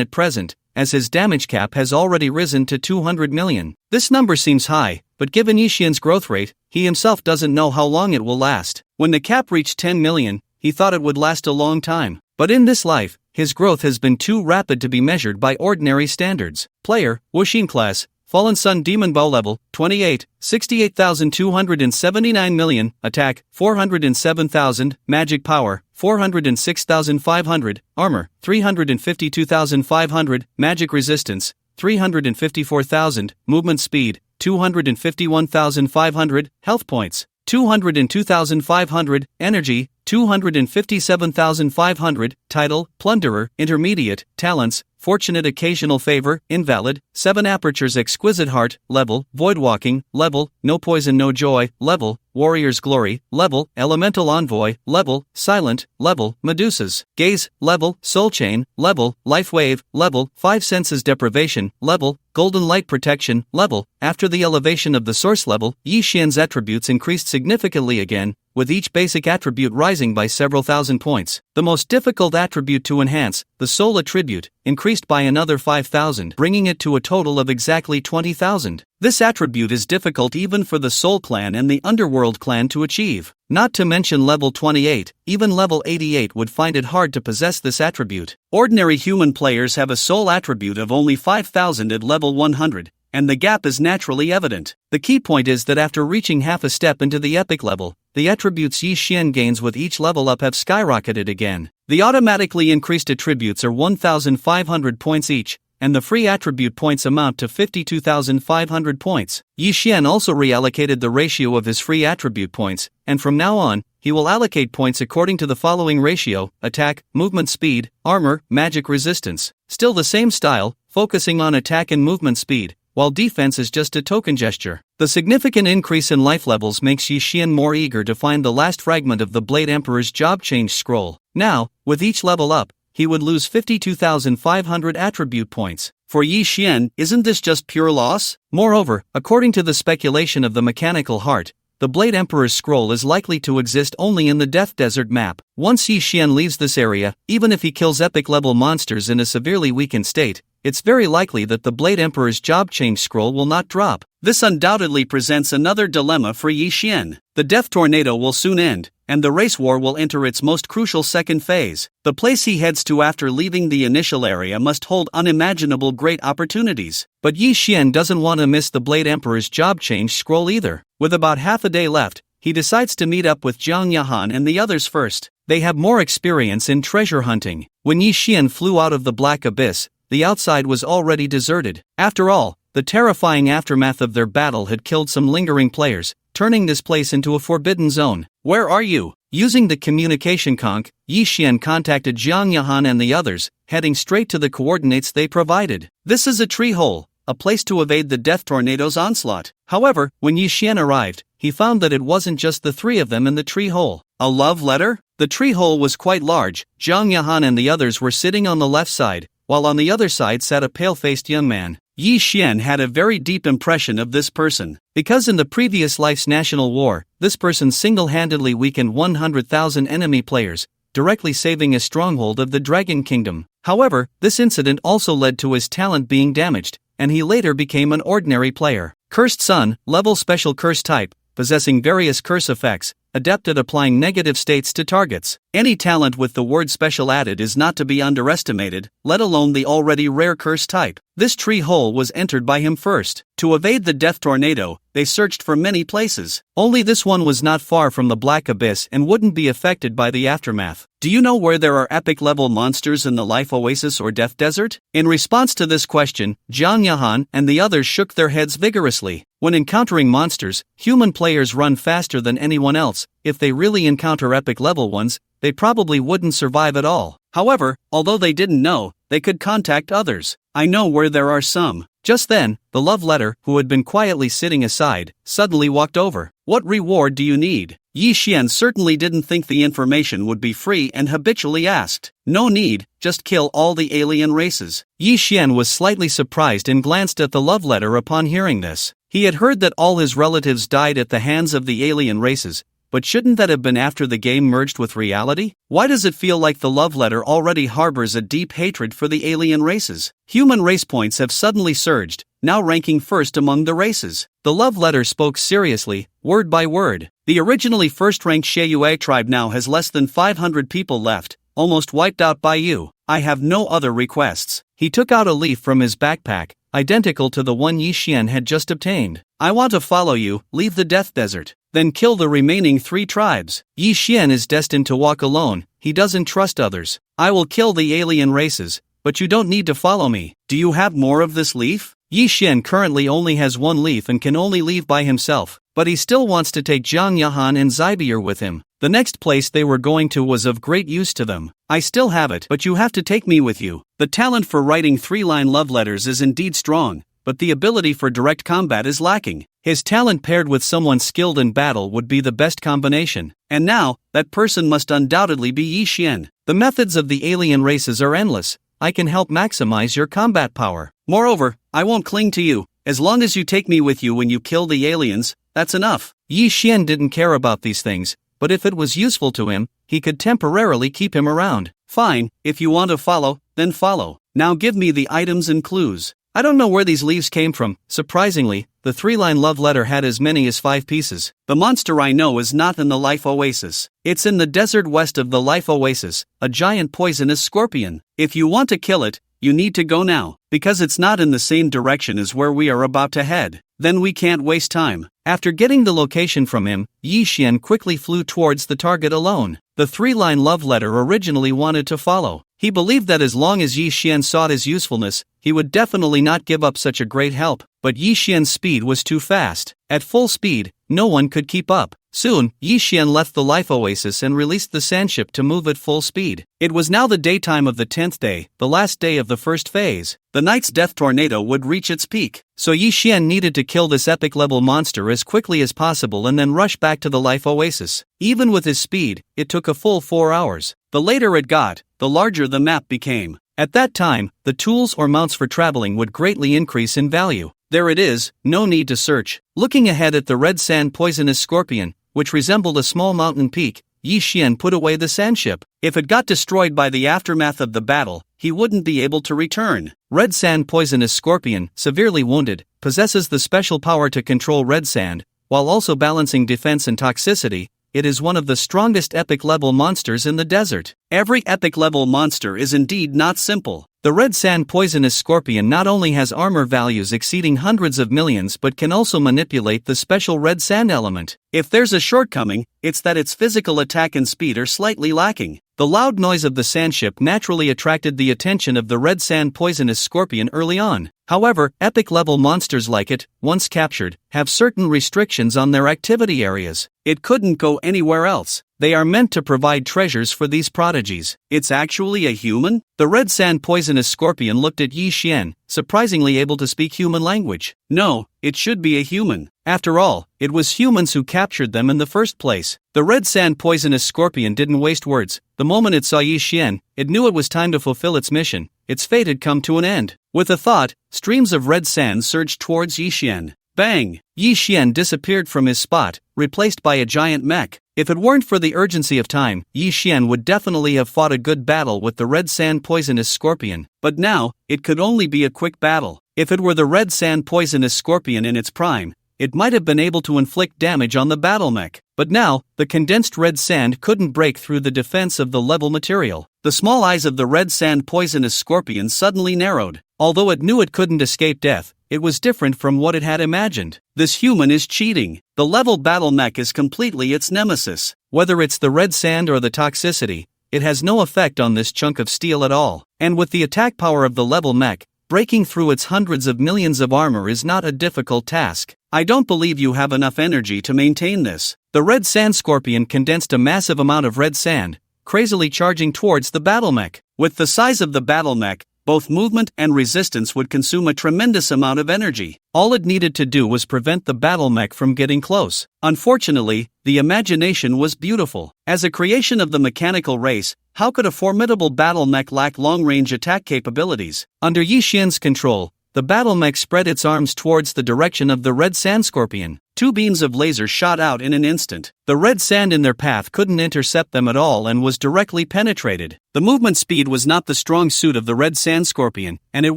at present, as his damage cap has already risen to 200 million. This number seems high, but given Yi Xian's growth rate, he himself doesn't know how long it will last. When the cap reached 10 million, he thought it would last a long time. But in this life, his growth has been too rapid to be measured by ordinary standards. Player, Wuxin class, Fallen Sun Demon Bow level, 28, 68,279 million, attack, 407,000, magic power, 406,500, armor, 352,500, magic resistance, 354,000, movement speed, 251,500, health points, 202,500, energy, 257,500, title, Plunderer, intermediate, talents, fortunate occasional favor, invalid, 7 apertures exquisite heart, level, void walking, level, no poison no joy, level, warrior's glory, level, elemental envoy, level, silent, level, Medusas, gaze, level, soul chain, level, life wave, level, 5 senses deprivation, level, golden light protection, level. After the elevation of the source level, Yi Xian's attributes increased significantly again, with each basic attribute rising by several thousand points. The most difficult attribute to enhance, the soul attribute, increased by another 5,000, bringing it to a total of exactly 20,000. This attribute is difficult even for the Soul Clan and the Underworld Clan to achieve. Not to mention level 28, even level 88 would find it hard to possess this attribute. Ordinary human players have a soul attribute of only 5,000 at level 100, and the gap is naturally evident. The key point is that after reaching half a step into the epic level, the attributes Yi Xian gains with each level up have skyrocketed again. The automatically increased attributes are 1,500 points each, and the free attribute points amount to 52,500 points. Yi Xian also reallocated the ratio of his free attribute points, and from now on, he will allocate points according to the following ratio: attack, movement speed, armor, magic resistance. Still the same style, focusing on attack and movement speed, while defense is just a token gesture. The significant increase in life levels makes Yi Xian more eager to find the last fragment of the Blade Emperor's job change scroll. Now, with each level up, he would lose 52,500 attribute points. For Yi Xian, isn't this just pure loss? Moreover, according to the speculation of the Mechanical Heart, the Blade Emperor's scroll is likely to exist only in the Death Desert map. Once Yi Xian leaves this area, even if he kills epic-level monsters in a severely weakened state, it's very likely that the Blade Emperor's job change scroll will not drop. This undoubtedly presents another dilemma for Yi Xian. The Death Tornado will soon end, and the race war will enter its most crucial second phase. The place he heads to after leaving the initial area must hold unimaginable great opportunities. But Yi Xian doesn't want to miss the Blade Emperor's job change scroll either. With about half a day left, he decides to meet up with Jiang Yahan and the others first. They have more experience in treasure hunting. When Yi Xian flew out of the black abyss, the outside was already deserted. After all, the terrifying aftermath of their battle had killed some lingering players, turning this place into a forbidden zone. Where are you? Using the communication conch, Yi Xian contacted Jiang Yahan and the others, heading straight to the coordinates they provided. This is a tree hole, a place to evade the death tornado's onslaught. However, when Yi Xian arrived, he found that it wasn't just the three of them in the tree hole. A love letter? The tree hole was quite large. Jiang Yahan and the others were sitting on the left side, while on the other side sat a pale-faced young man. Yi Xian had a very deep impression of this person, because in the previous life's national war, this person single-handedly weakened 100,000 enemy players, directly saving a stronghold of the Dragon Kingdom. However, this incident also led to his talent being damaged, and he later became an ordinary player. Cursed Sun, level special curse type, possessing various curse effects, adept at applying negative states to targets. Any talent with the word special added is not to be underestimated, let alone the already rare curse type. This tree hole was entered by him first. To evade the death tornado, they searched for many places. Only this one was not far from the black abyss and wouldn't be affected by the aftermath. Do you know where there are epic level monsters in the life oasis or death desert? In response to this question, Jiang Yahan and the others shook their heads vigorously. When encountering monsters, human players run faster than anyone else. If they really encounter epic level ones, they probably wouldn't survive at all. However, although they didn't know, they could contact others. I know where there are some. Just then, the love letter, who had been quietly sitting aside, suddenly walked over. What reward do you need? Yi Xian certainly didn't think the information would be free and habitually asked. No need, just kill all the alien races. Yi Xian was slightly surprised and glanced at the love letter upon hearing this. He had heard that all his relatives died at the hands of the alien races, but shouldn't that have been after the game merged with reality? Why does it feel like the love letter already harbors a deep hatred for the alien races? Human race points have suddenly surged, now ranking first among the races. The love letter spoke seriously, word by word. The originally first-ranked Sheiyue tribe now has less than 500 people left, almost wiped out by you. I have no other requests. He took out a leaf from his backpack, identical to the one Yi Xian had just obtained. I want to follow you, leave the death desert, then kill the remaining 3 tribes. Yi Xian is destined to walk alone, he doesn't trust others. I will kill the alien races, but you don't need to follow me. Do you have more of this leaf? Yi Xian currently only has 1 leaf and can only leave by himself, but he still wants to take Jiang Yahan and Zybier with him. The next place they were going to was of great use to them. I still have it, but you have to take me with you. The talent for writing 3-line love letters is indeed strong, but the ability for direct combat is lacking. His talent paired with someone skilled in battle would be the best combination. And now, that person must undoubtedly be Yi Xian. The methods of the alien races are endless. I can help maximize your combat power. Moreover, I won't cling to you. As long as you take me with you when you kill the aliens, that's enough. Yi Xian didn't care about these things, but if it was useful to him, he could temporarily keep him around. Fine, if you want to follow, then follow. Now give me the items and clues. I don't know where these leaves came from. Surprisingly, the 3-line love letter had as many as 5 pieces. The monster I know is not in the life oasis. It's in the desert west of the life oasis, a giant poisonous scorpion. If you want to kill it, you need to go now, because it's not in the same direction as where we are about to head. Then we can't waste time. After getting the location from him, Yi Xian quickly flew towards the target alone. The 3-line love letter originally wanted to follow. He believed that as long as Yi Xian sought his usefulness, he would definitely not give up such a great help. But Yi Xian's speed was too fast. At full speed, no one could keep up. Soon, Yi Xian left the life oasis and released the sandship to move at full speed. It was now the daytime of the 10th day, the last day of the first phase. The night's death tornado would reach its peak, so Yi Xian needed to kill this epic level monster as quickly as possible and then rush back to the life oasis. Even with his speed, it took a full 4 hours. The later it got, the larger the map became. At that time, the tools or mounts for traveling would greatly increase in value. There it is, no need to search. Looking ahead at the red sand poisonous scorpion, which resembled a small mountain peak, Yi Xian put away the sandship. If it got destroyed by the aftermath of the battle, he wouldn't be able to return. Red sand poisonous scorpion, severely wounded, possesses the special power to control red sand, while also balancing defense and toxicity. It is one of the strongest epic level monsters in the desert. Every epic level monster is indeed not simple. The red sand poisonous scorpion not only has armor values exceeding hundreds of millions but can also manipulate the special red sand element. If there's a shortcoming, it's that its physical attack and speed are slightly lacking. The loud noise of the sandship naturally attracted the attention of the red sand poisonous scorpion early on. However, epic-level monsters like it, once captured, have certain restrictions on their activity areas. It couldn't go anywhere else. They are meant to provide treasures for these prodigies. It's actually a human? The red sand poisonous scorpion looked at Yi Xian, surprisingly able to speak human language. No, it should be a human. After all, it was humans who captured them in the first place. The red sand poisonous scorpion didn't waste words. The moment it saw Yi Xian, it knew it was time to fulfill its mission. Its fate had come to an end. With a thought, streams of red sand surged towards Yi Xian. Bang! Yi Xian disappeared from his spot, replaced by a giant mech. If it weren't for the urgency of time, Yi Xian would definitely have fought a good battle with the red sand poisonous scorpion. But now, it could only be a quick battle. If it were the red sand poisonous scorpion in its prime, it might have been able to inflict damage on the battle mech. But now, the condensed red sand couldn't break through the defense of the level material. The small eyes of the red sand poisonous scorpion suddenly narrowed. Although it knew it couldn't escape death, it was different from what it had imagined. This human is cheating. The level battle mech is completely its nemesis. Whether it's the red sand or the toxicity, it has no effect on this chunk of steel at all. And with the attack power of the level mech, breaking through its hundreds of millions of armor is not a difficult task. I don't believe you have enough energy to maintain this. The red sand scorpion condensed a massive amount of red sand, crazily charging towards the battle mech. With the size of the battle mech, both movement and resistance would consume a tremendous amount of energy. All it needed to do was prevent the battle mech from getting close. Unfortunately, the imagination was beautiful. As a creation of the mechanical race, how could a formidable battle mech lack long-range attack capabilities? Under Yi Xian's control, the battle mech spread its arms towards the direction of the red sand scorpion. Two beams of laser shot out in an instant. The red sand in their path couldn't intercept them at all and was directly penetrated. The movement speed was not the strong suit of the red sand scorpion, and it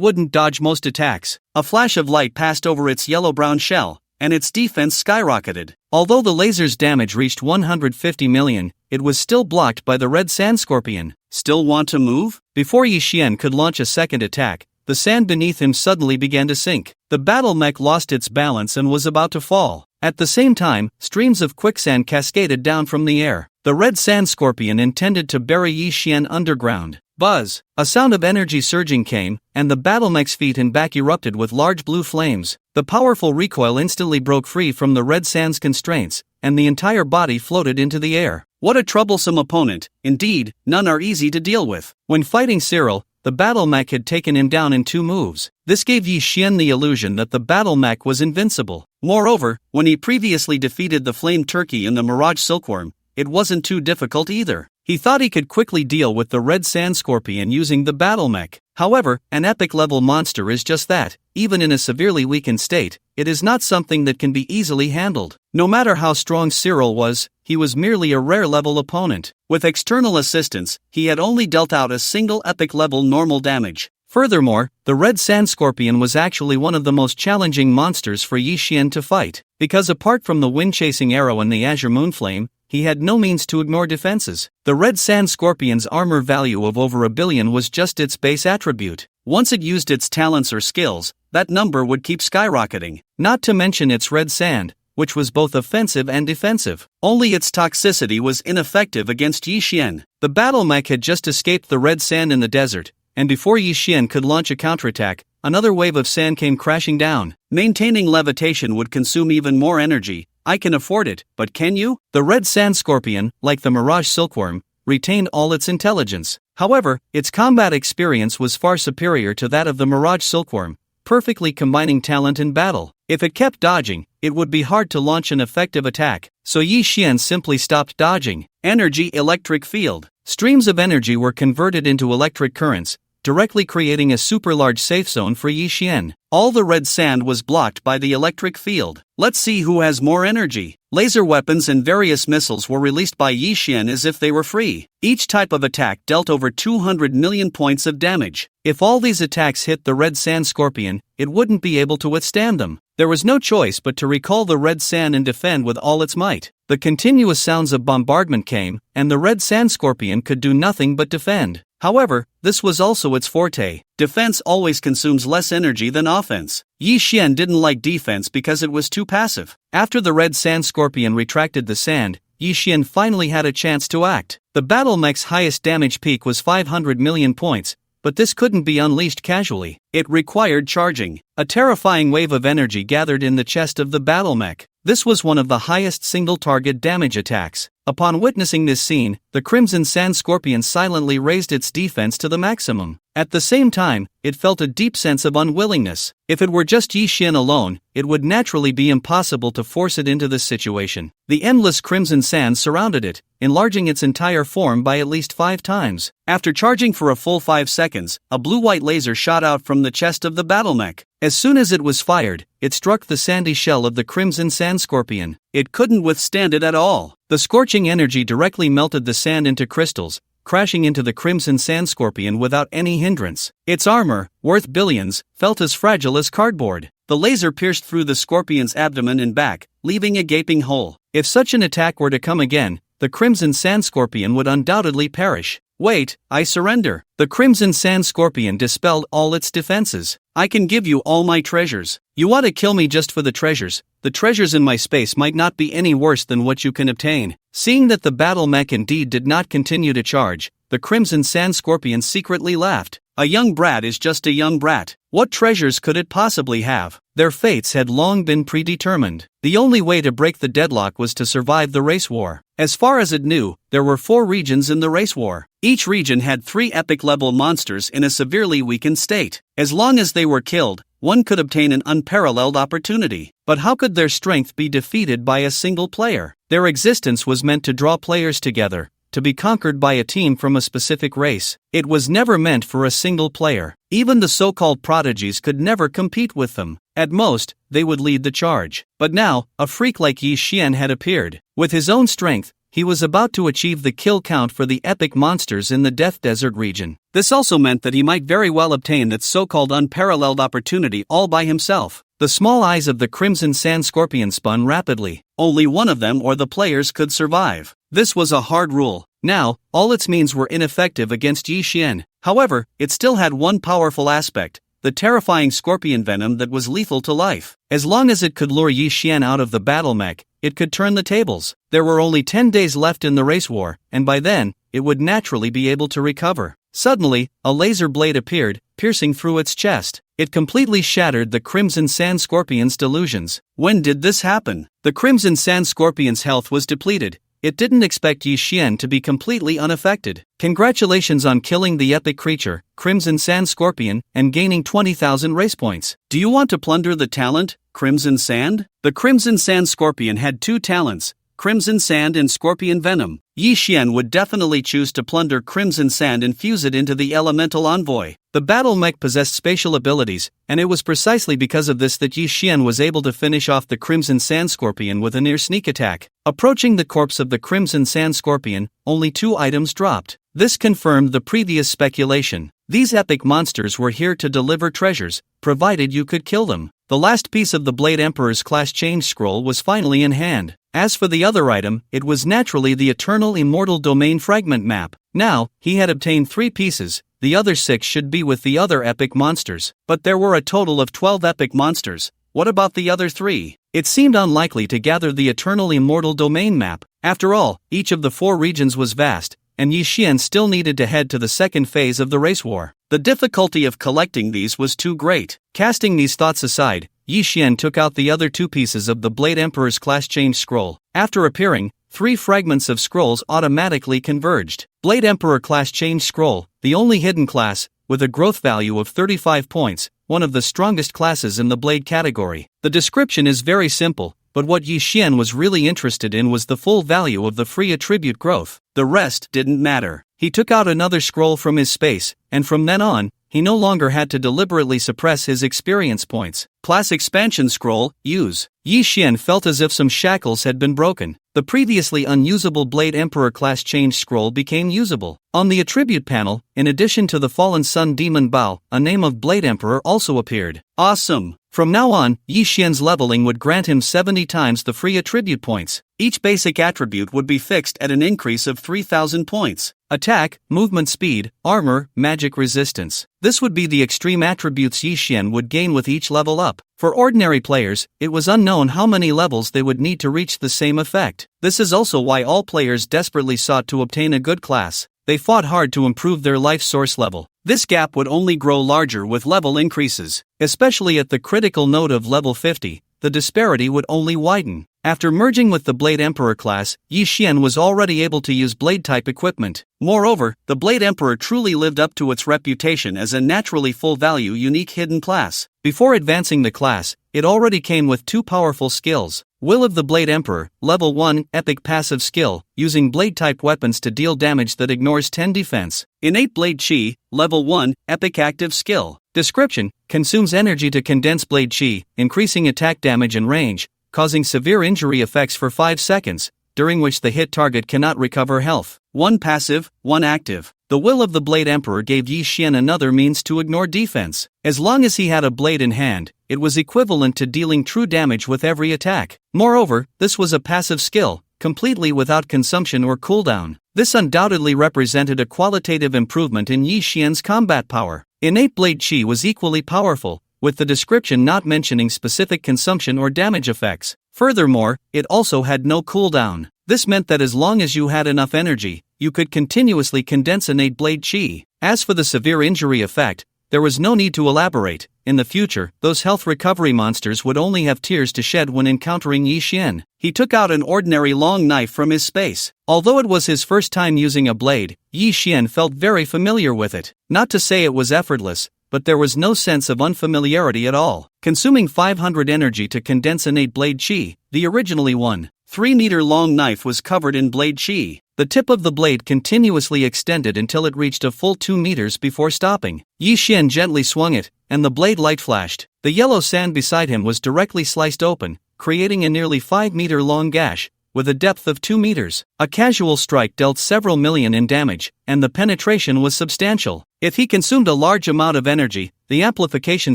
wouldn't dodge most attacks. A flash of light passed over its yellow-brown shell, and its defense skyrocketed. Although the laser's damage reached 150 million, it was still blocked by the red sand scorpion. Still want to move? Before Yi Xian could launch a second attack, the sand beneath him suddenly began to sink. The battle mech lost its balance and was about to fall. At the same time, streams of quicksand cascaded down from the air. The red sand scorpion intended to bury Yi Xian underground. Buzz! A sound of energy surging came, and the battle mech's feet and back erupted with large blue flames. The powerful recoil instantly broke free from the red sand's constraints, and the entire body floated into the air. What a troublesome opponent. Indeed, none are easy to deal with. When fighting Cyril, the battle mech had taken him down in 2 moves. This gave Yi Xian the illusion that the battle mech was invincible. Moreover, when he previously defeated the flame turkey and the mirage silkworm, it wasn't too difficult either. He thought he could quickly deal with the red sand scorpion using the battle mech. However, an epic-level monster is just that. Even in a severely weakened state, it is not something that can be easily handled. No matter how strong Cyril was, he was merely a rare-level opponent. With external assistance, he had only dealt out a single epic-level normal damage. Furthermore, the red sand scorpion was actually one of the most challenging monsters for Yi Xian to fight, because apart from the wind-chasing arrow and the azure moonflame, he had no means to ignore defenses. The red sand scorpion's armor value of over 1 billion was just its base attribute. Once it used its talents or skills, that number would keep skyrocketing. Not to mention its red sand, which was both offensive and defensive. Only its toxicity was ineffective against Yi Xian. The battle mech had just escaped the red sand in the desert, and before Yi Xian could launch a counterattack, another wave of sand came crashing down. Maintaining levitation would consume even more energy. I can afford it, but can you? The red sand scorpion, like the mirage silkworm, retained all its intelligence. However, its combat experience was far superior to that of the mirage silkworm, perfectly combining talent and battle. If it kept dodging, it would be hard to launch an effective attack, so Yi Xian simply stopped dodging. Energy electric field. Streams of energy were converted into electric currents, directly creating a super-large safe zone for Yi Xian. All the red sand was blocked by the electric field. Let's see who has more energy. Laser weapons and various missiles were released by Yi Xian as if they were free. Each type of attack dealt over 200 million points of damage. If all these attacks hit the red sand scorpion, it wouldn't be able to withstand them. There was no choice but to recall the red sand and defend with all its might. The continuous sounds of bombardment came, and the red sand scorpion could do nothing but defend. However, this was also its forte. Defense always consumes less energy than offense. Yi Xian didn't like defense because it was too passive. After the red sand scorpion retracted the sand, Yi Xian finally had a chance to act. The battle mech's highest damage peak was 500 million points, but this couldn't be unleashed casually. It required charging. A terrifying wave of energy gathered in the chest of the battle mech. This was one of the highest single-target damage attacks. Upon witnessing this scene, the Crimson Sand Scorpion silently raised its defense to the maximum. At the same time, it felt a deep sense of unwillingness. If it were just Yi Xian alone, it would naturally be impossible to force it into this situation. The endless crimson sand surrounded it, enlarging its entire form by at least 5 times. After charging for a full 5 seconds, a blue-white laser shot out from the chest of the battle mech. As soon as it was fired, it struck the sandy shell of the Crimson Sand Scorpion. It couldn't withstand it at all. The scorching energy directly melted the sand into crystals, crashing into the Crimson Sand Scorpion without any hindrance. Its armor, worth billions, felt as fragile as cardboard. The laser pierced through the scorpion's abdomen and back, leaving a gaping hole. If such an attack were to come again, the Crimson Sand Scorpion would undoubtedly perish. Wait, I surrender. The Crimson Sand Scorpion dispelled all its defenses. I can give you all my treasures. You want to kill me just for the treasures? The treasures in my space might not be any worse than what you can obtain. Seeing that the battle mech indeed did not continue to charge, the Crimson Sand Scorpion secretly laughed. A young brat is just a young brat. What treasures could it possibly have? Their fates had long been predetermined. The only way to break the deadlock was to survive the race war. As far as it knew, there were 4 regions in the race war. Each region had 3 epic-level monsters in a severely weakened state. As long as they were killed, one could obtain an unparalleled opportunity. But how could their strength be defeated by a single player? Their existence was meant to draw players together, to be conquered by a team from a specific race. It was never meant for a single player. Even the so-called prodigies could never compete with them. At most, they would lead the charge. But now, a freak like Yi Xian had appeared. With his own strength, he was about to achieve the kill count for the epic monsters in the Death Desert region. This also meant that he might very well obtain that so-called unparalleled opportunity all by himself. The small eyes of the Crimson Sand Scorpion spun rapidly. Only one of them or the players could survive. This was a hard rule. Now, all its means were ineffective against Yi Xian. However, it still had one powerful aspect: the terrifying scorpion venom that was lethal to life. As long as it could lure Yi Xian out of the battle mech, it could turn the tables. There were only 10 days left in the race war, and by then, it would naturally be able to recover. Suddenly, a laser blade appeared, piercing through its chest. It completely shattered the Crimson Sand Scorpion's delusions. When did this happen? The Crimson Sand Scorpion's health was depleted. It didn't expect Yi Xian to be completely unaffected. Congratulations on killing the epic creature, Crimson Sand Scorpion, and gaining 20,000 race points. Do you want to plunder the talent, Crimson Sand? The Crimson Sand Scorpion had 2 talents, Crimson Sand and Scorpion Venom. Yi Xian would definitely choose to plunder Crimson Sand and fuse it into the Elemental Envoy. The battle mech possessed spatial abilities, and it was precisely because of this that Yi Xian was able to finish off the Crimson Sand Scorpion with a near sneak attack. Approaching the corpse of the Crimson Sand Scorpion, only 2 items dropped. This confirmed the previous speculation. These epic monsters were here to deliver treasures, provided you could kill them. The last piece of the Blade Emperor's class change scroll was finally in hand. As for the other item, it was naturally the Eternal Immortal Domain Fragment Map. Now, he had obtained 3 pieces, the other 6 should be with the other epic monsters. But there were a total of 12 epic monsters. What about the other 3? It seemed unlikely to gather the Eternal Immortal Domain Map. After all, each of the 4 regions was vast, and Yi Xian still needed to head to the second phase of the race war. The difficulty of collecting these was too great. Casting these thoughts aside, Yi Xian took out the other 2 pieces of the Blade Emperor's class change scroll. After appearing, 3 fragments of scrolls automatically converged. Blade Emperor class change scroll, the only hidden class, with a growth value of 35 points, one of the strongest classes in the Blade category. The description is very simple, but what Yi Xian was really interested in was the full value of the free attribute growth. The rest didn't matter. He took out another scroll from his space, and from then on, he no longer had to deliberately suppress his experience points. Class Expansion Scroll, use. Yi Xian felt as if some shackles had been broken. The previously unusable Blade Emperor class change scroll became usable. On the attribute panel, in addition to the Fallen Sun Demon Bao, a name of Blade Emperor also appeared. Awesome! From now on, Yi Xian's leveling would grant him 70 times the free attribute points. Each basic attribute would be fixed at an increase of 3,000 points. Attack, movement speed, armor, magic resistance. This would be the extreme attributes Yi Xian would gain with each level up. For ordinary players, it was unknown how many levels they would need to reach the same effect. This is also why all players desperately sought to obtain a good class. They fought hard to improve their life source level. This gap would only grow larger with level increases. Especially at the critical node of level 50, the disparity would only widen. After merging with the Blade Emperor class, Yi Xian was already able to use blade-type equipment. Moreover, the Blade Emperor truly lived up to its reputation as a naturally full-value unique hidden class. Before advancing the class, it already came with two powerful skills. Will of the Blade Emperor, Level 1, Epic Passive Skill, using blade-type weapons to deal damage that ignores 10 defense. Innate Blade Chi, Level 1, Epic Active Skill. Description: consumes energy to condense blade chi, increasing attack damage and range, causing severe injury effects for 5 seconds, during which the hit target cannot recover health. 1 passive, 1 active. The will of the Blade Emperor gave Yi Xian another means to ignore defense. As long as he had a blade in hand, it was equivalent to dealing true damage with every attack. Moreover, this was a passive skill, completely without consumption or cooldown. This undoubtedly represented a qualitative improvement in Yi Xian's combat power. Innate Blade Chi was equally powerful, with the description not mentioning specific consumption or damage effects. Furthermore, it also had no cooldown. This meant that as long as you had enough energy, you could continuously condense innate Blade Chi. As for the severe injury effect, there was no need to elaborate. In the future, those health recovery monsters would only have tears to shed when encountering Yi Xian. He took out an ordinary long knife from his space. Although it was his first time using a blade, Yi Xian felt very familiar with it. Not to say it was effortless, but there was no sense of unfamiliarity at all. Consuming 500 energy to condense innate Blade Chi, the originally 1.3-meter long knife was covered in Blade Chi. The tip of the blade continuously extended until it reached a full 2 meters before stopping. Yi Xian gently swung it, and the blade light flashed. The yellow sand beside him was directly sliced open, creating a nearly 5-meter long gash, with a depth of 2 meters. A casual strike dealt several million in damage, and the penetration was substantial. If he consumed a large amount of energy, the amplification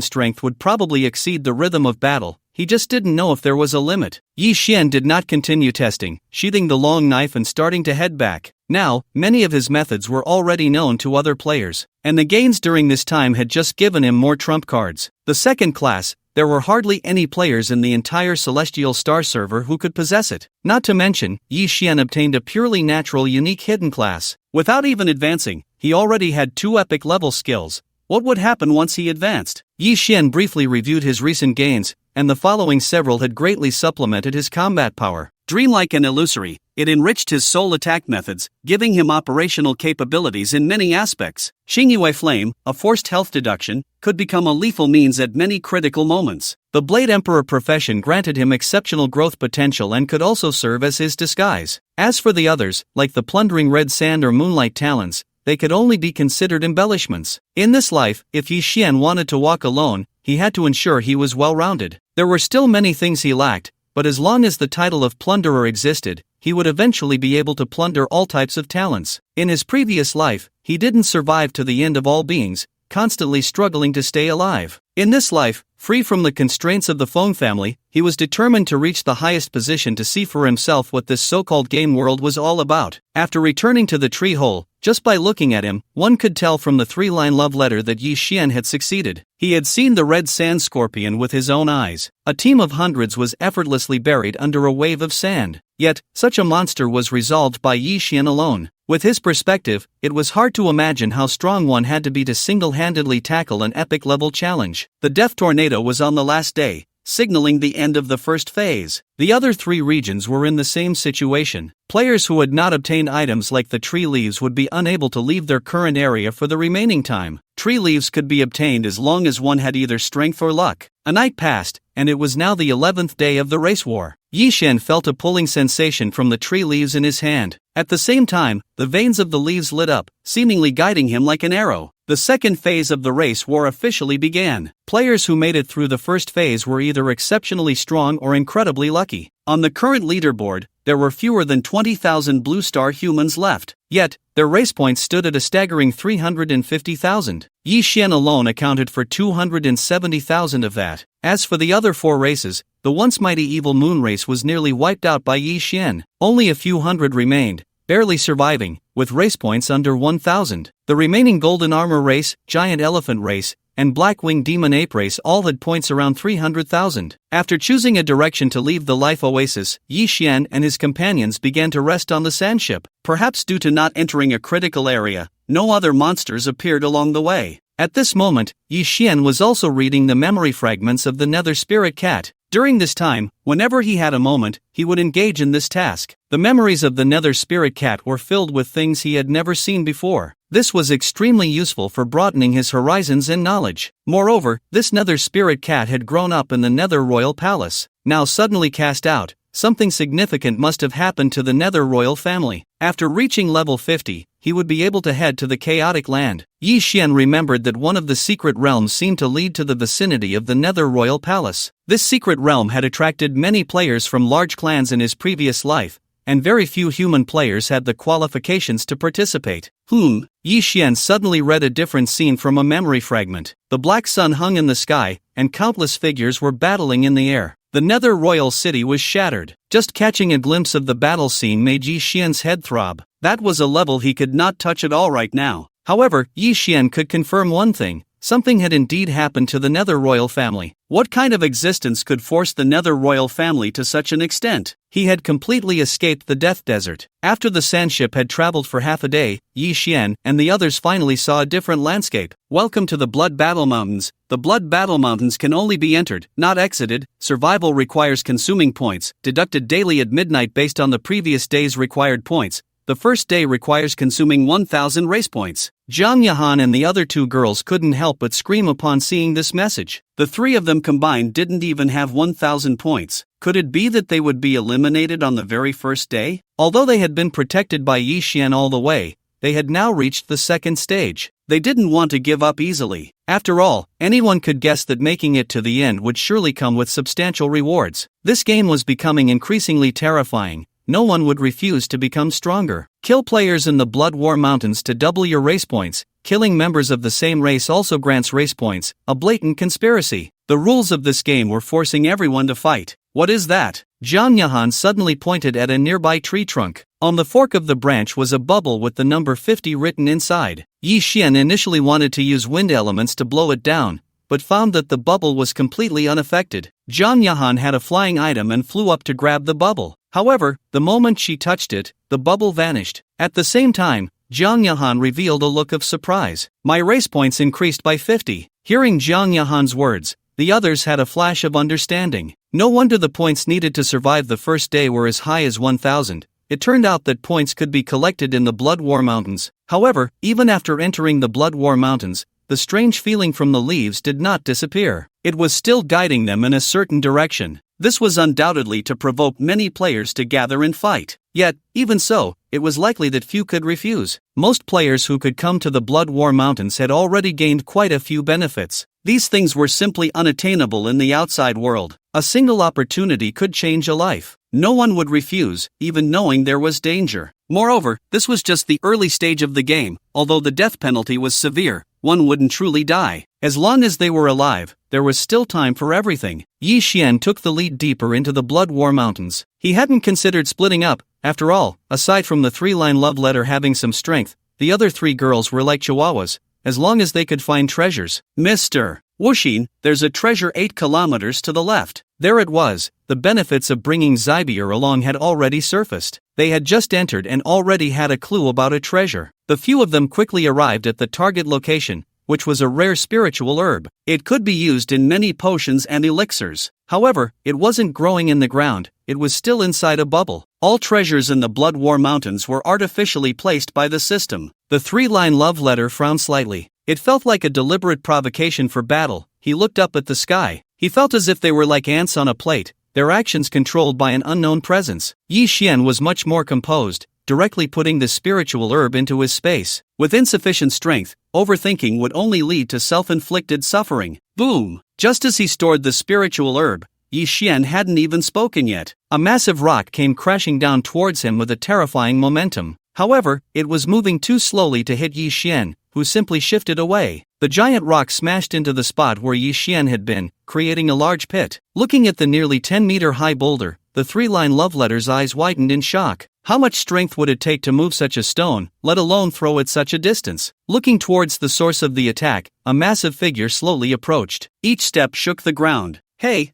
strength would probably exceed the rhythm of battle. He just didn't know if there was a limit. Yi Xian did not continue testing, sheathing the long knife and starting to head back. Now, many of his methods were already known to other players, and the gains during this time had just given him more trump cards. The second class, there were hardly any players in the entire Celestial Star server who could possess it. Not to mention, Yi Xian obtained a purely natural unique hidden class. Without even advancing, he already had 2 epic level skills. What would happen once he advanced? Yi Xian briefly reviewed his recent gains, and the following several had greatly supplemented his combat power. Dreamlike and illusory, it enriched his soul attack methods, giving him operational capabilities in many aspects. Xingyue Flame, a forced health deduction, could become a lethal means at many critical moments. The Blade Emperor profession granted him exceptional growth potential and could also serve as his disguise. As for the others, like the Plundering Red Sand or Moonlight Talons, they could only be considered embellishments. In this life, if Yi Xian wanted to walk alone, he had to ensure he was well-rounded. There were still many things he lacked, but as long as the title of Plunderer existed, he would eventually be able to plunder all types of talents. In his previous life, he didn't survive to the end of all beings, constantly struggling to stay alive. In this life, free from the constraints of the Feng family, he was determined to reach the highest position to see for himself what this so-called game world was all about. After returning to the tree hole, just by looking at him, one could tell from the 3-line love letter that Yi Xian had succeeded. He had seen the red sand scorpion with his own eyes. A team of hundreds was effortlessly buried under a wave of sand. Yet, such a monster was resolved by Yi Xian alone. With his perspective, it was hard to imagine how strong one had to be to single-handedly tackle an epic-level challenge. The Death Tornado was on the last day, signaling the end of the first phase. The other 3 regions were in the same situation. Players who had not obtained items like the tree leaves would be unable to leave their current area for the remaining time. Tree leaves could be obtained as long as one had either strength or luck. A night passed, and it was now the 11th day of the race war. Yi Xian felt a pulling sensation from the tree leaves in his hand. At the same time, the veins of the leaves lit up, seemingly guiding him like an arrow. The second phase of the race war officially began. Players who made it through the first phase were either exceptionally strong or incredibly lucky. On the current leaderboard, there were fewer than 20,000 blue star humans left. Yet, their race points stood at a staggering 350,000. Yi Xian alone accounted for 270,000 of that. As for the other 4 races, the once mighty evil moon race was nearly wiped out by Yi Xian. Only a few hundred remained, barely surviving, with race points under 1,000. The remaining golden armor race, giant elephant race, and black-winged demon ape race all had points around 300,000. After choosing a direction to leave the life oasis, Yi Xian and his companions began to rest on the sandship. Perhaps due to not entering a critical area, no other monsters appeared along the way. At this moment, Yi Xian was also reading the memory fragments of the Nether Spirit Cat. During this time, whenever he had a moment, he would engage in this task. The memories of the Nether Spirit Cat were filled with things he had never seen before. This was extremely useful for broadening his horizons and knowledge. Moreover, this Nether Spirit Cat had grown up in the Nether Royal Palace. Now suddenly cast out, something significant must have happened to the Nether Royal family. After reaching level 50, he would be able to head to the chaotic land. Yi Xian remembered that one of the secret realms seemed to lead to the vicinity of the Nether Royal Palace. This secret realm had attracted many players from large clans in his previous life, and very few human players had the qualifications to participate. Yi Xian suddenly read a different scene from a memory fragment. The black sun hung in the sky, and countless figures were battling in the air. The Nether Royal City was shattered. Just catching a glimpse of the battle scene made Yi Xian's head throb. That was a level he could not touch at all right now. However, Yi Xian could confirm one thing. Something had indeed happened to the Nether Royal family. What kind of existence could force the Nether Royal family to such an extent? He had completely escaped the Death Desert. After the sandship had traveled for half a day, Yi Xian and the others finally saw a different landscape. Welcome to the Blood Battle Mountains. The Blood Battle Mountains can only be entered, not exited. Survival requires consuming points, deducted daily at midnight based on the previous day's required points. The first day requires consuming 1,000 race points. Zhang Yahan and the other two girls couldn't help but scream upon seeing this message. The three of them combined didn't even have 1,000 points. Could it be that they would be eliminated on the very first day? Although they had been protected by Yi Xian all the way, they had now reached the second stage. They didn't want to give up easily. After all, anyone could guess that making it to the end would surely come with substantial rewards. This game was becoming increasingly terrifying. No one would refuse to become stronger. Kill players in the Blood War Mountains to double your race points. Killing members of the same race also grants race points, a blatant conspiracy. The rules of this game were forcing everyone to fight. What is that? Zhang Yahan suddenly pointed at a nearby tree trunk. On the fork of the branch was a bubble with the number 50 written inside. Yi Xian initially wanted to use wind elements to blow it down, but found that the bubble was completely unaffected. Zhang Yahan had a flying item and flew up to grab the bubble. However, the moment she touched it, the bubble vanished. At the same time, Zhang Yahan revealed a look of surprise. My race points increased by 50. Hearing Zhang Yahan's words, the others had a flash of understanding. No wonder the points needed to survive the first day were as high as 1,000. It turned out that points could be collected in the Blood War Mountains. However, even after entering the Blood War Mountains, the strange feeling from the leaves did not disappear. It was still guiding them in a certain direction. This was undoubtedly to provoke many players to gather and fight. Yet, even so, it was likely that few could refuse. Most players who could come to the Blood War Mountains had already gained quite a few benefits. These things were simply unattainable in the outside world. A single opportunity could change a life. No one would refuse, even knowing there was danger. Moreover, this was just the early stage of the game. Although the death penalty was severe, one wouldn't truly die. As long as they were alive, there was still time for everything. Yi Xian took the lead deeper into the Blood War Mountains. He hadn't considered splitting up. After all, aside from the three-line love letter having some strength, the other three girls were like chihuahuas, as long as they could find treasures. Mr. Wuxin, there's a treasure 8 kilometers to the left. There it was. The benefits of bringing Zybier along had already surfaced. They had just entered and already had a clue about a treasure. The few of them quickly arrived at the target location, which was a rare spiritual herb. It could be used in many potions and elixirs. However, it wasn't growing in the ground, it was still inside a bubble. All treasures in the Blood War Mountains were artificially placed by the system. The three-line love letter frowned slightly. It felt like a deliberate provocation for battle. He looked up at the sky. He felt as if they were like ants on a plate, their actions controlled by an unknown presence. Yi Xian was much more composed, directly putting the spiritual herb into his space. With insufficient strength, overthinking would only lead to self-inflicted suffering. Boom! Just as he stored the spiritual herb, Yi Xian hadn't even spoken yet. A massive rock came crashing down towards him with a terrifying momentum. However, it was moving too slowly to hit Yi Xian, who simply shifted away. The giant rock smashed into the spot where Yi Xian had been, creating a large pit. Looking at the nearly 10-meter high boulder, the three-line love letter's eyes widened in shock. How much strength would it take to move such a stone, let alone throw it such a distance? Looking towards the source of the attack, a massive figure slowly approached. Each step shook the ground. Hey,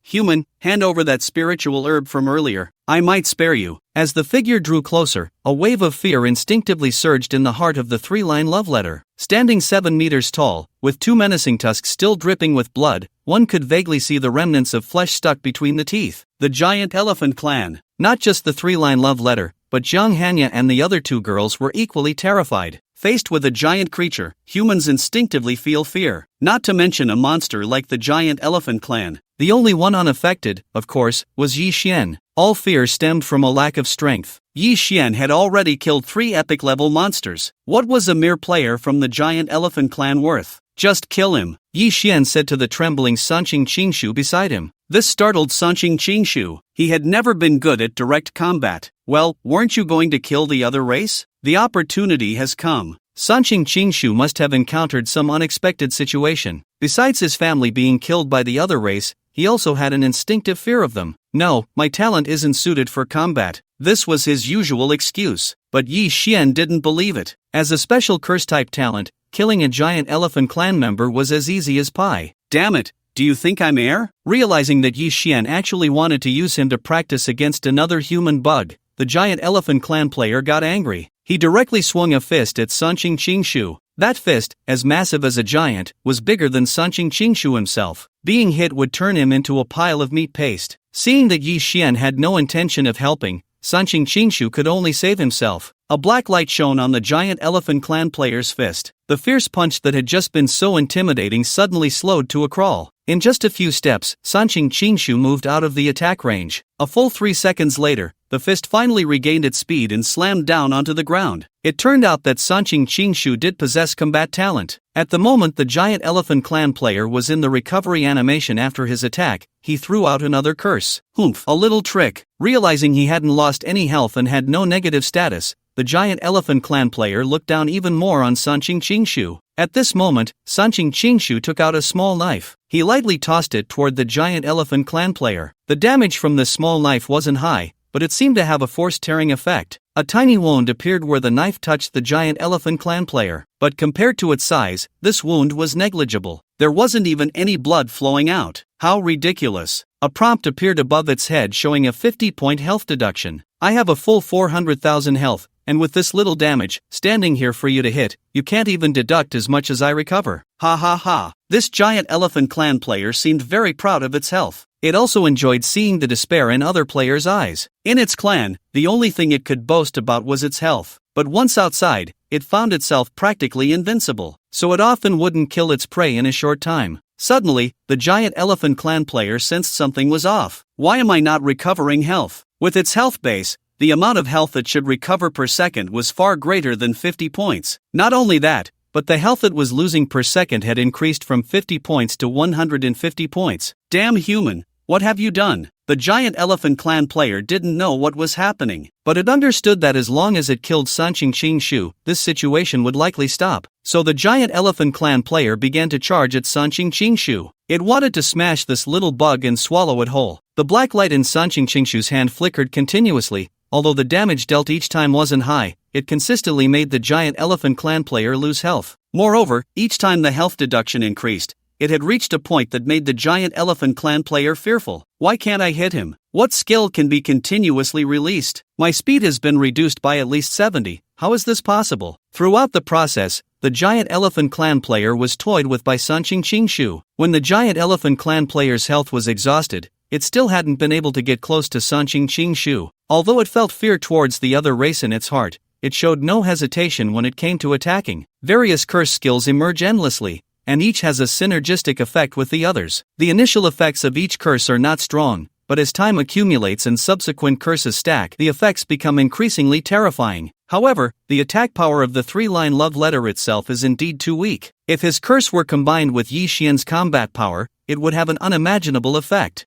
human, hand over that spiritual herb from earlier. I might spare you. As the figure drew closer, a wave of fear instinctively surged in the heart of the three-line love letter. Standing 7 meters tall, with 2 menacing tusks still dripping with blood, one could vaguely see the remnants of flesh stuck between the teeth. The giant elephant clan. Not just the three-line love letter, but Jiang Hanya and the other 2 girls were equally terrified. Faced with a giant creature, humans instinctively feel fear, not to mention a monster like the giant elephant clan. The only one unaffected, of course, was Yi Xian. All fear stemmed from a lack of strength. Yi Xian had already killed 3 epic-level monsters. What was a mere player from the giant elephant clan worth? Just kill him, Yi Xian said to the trembling Sanqing Qingshu beside him. This startled Sanqing Qingshu. He had never been good at direct combat. Well, weren't you going to kill the other race? The opportunity has come. Sanqing Qingshu must have encountered some unexpected situation. Besides his family being killed by the other race, he also had an instinctive fear of them. No, my talent isn't suited for combat. This was his usual excuse. But Yi Xian didn't believe it. As a special curse-type talent, killing a giant elephant clan member was as easy as pie. Damn it, do you think I'm air? Realizing that Yi Xian actually wanted to use him to practice against another human bug, the giant elephant clan player got angry. He directly swung a fist at Sanqing Qingshu. That fist, as massive as a giant, was bigger than Sanqing Qingshu himself. Being hit would turn him into a pile of meat paste. Seeing that Yi Xian had no intention of helping, Sanqing Qingshu could only save himself. A black light shone on the giant elephant clan player's fist. The fierce punch that had just been so intimidating suddenly slowed to a crawl. In just a few steps, Sanqing Qingshu moved out of the attack range. A full 3 seconds later, the fist finally regained its speed and slammed down onto the ground. It turned out that Sanqing Qingshu did possess combat talent. At the moment the giant elephant clan player was in the recovery animation after his attack, he threw out another curse. Humph, a little trick. Realizing he hadn't lost any health and had no negative status, the giant elephant clan player looked down even more on Sanqing Qingshu. At this moment, Sanqing Qingshu took out a small knife. He lightly tossed it toward the giant elephant clan player. The damage from this small knife wasn't high, but it seemed to have a force-tearing effect. A tiny wound appeared where the knife touched the giant elephant clan player, but compared to its size, this wound was negligible. There wasn't even any blood flowing out. How ridiculous. A prompt appeared above its head showing a 50-point health deduction. I have a full 400,000 health, and with this little damage, standing here for you to hit, you can't even deduct as much as I recover. Ha ha ha. This giant elephant clan player seemed very proud of its health. It also enjoyed seeing the despair in other players' eyes. In its clan, the only thing it could boast about was its health. But once outside, it found itself practically invincible, so it often wouldn't kill its prey in a short time. Suddenly, the giant elephant clan player sensed something was off. Why am I not recovering health? With its health base, the amount of health it should recover per second was far greater than 50 points. Not only that, but the health it was losing per second had increased from 50 points to 150 points. Damn human, what have you done? The giant elephant clan player didn't know what was happening, but it understood that as long as it killed Sanqing Qingshu, this situation would likely stop. So the giant elephant clan player began to charge at Sanqing Qingshu. It wanted to smash this little bug and swallow it whole. The black light in Sanqing Qingshu's hand flickered continuously. Although the damage dealt each time wasn't high, it consistently made the giant elephant clan player lose health. Moreover, each time the health deduction increased, it had reached a point that made the giant elephant clan player fearful. Why can't I hit him? What skill can be continuously released? My speed has been reduced by at least 70. How is this possible? Throughout the process, the giant elephant clan player was toyed with by Sanqing Qingshu. When the giant elephant clan player's health was exhausted, it still hadn't been able to get close to Sanqing Qingshu. Although it felt fear towards the other race in its heart, it showed no hesitation when it came to attacking. Various curse skills emerge endlessly, and each has a synergistic effect with the others. The initial effects of each curse are not strong, but as time accumulates and subsequent curses stack, the effects become increasingly terrifying. However, the attack power of the three-line love letter itself is indeed too weak. If his curse were combined with Yi Xian's combat power, it would have an unimaginable effect.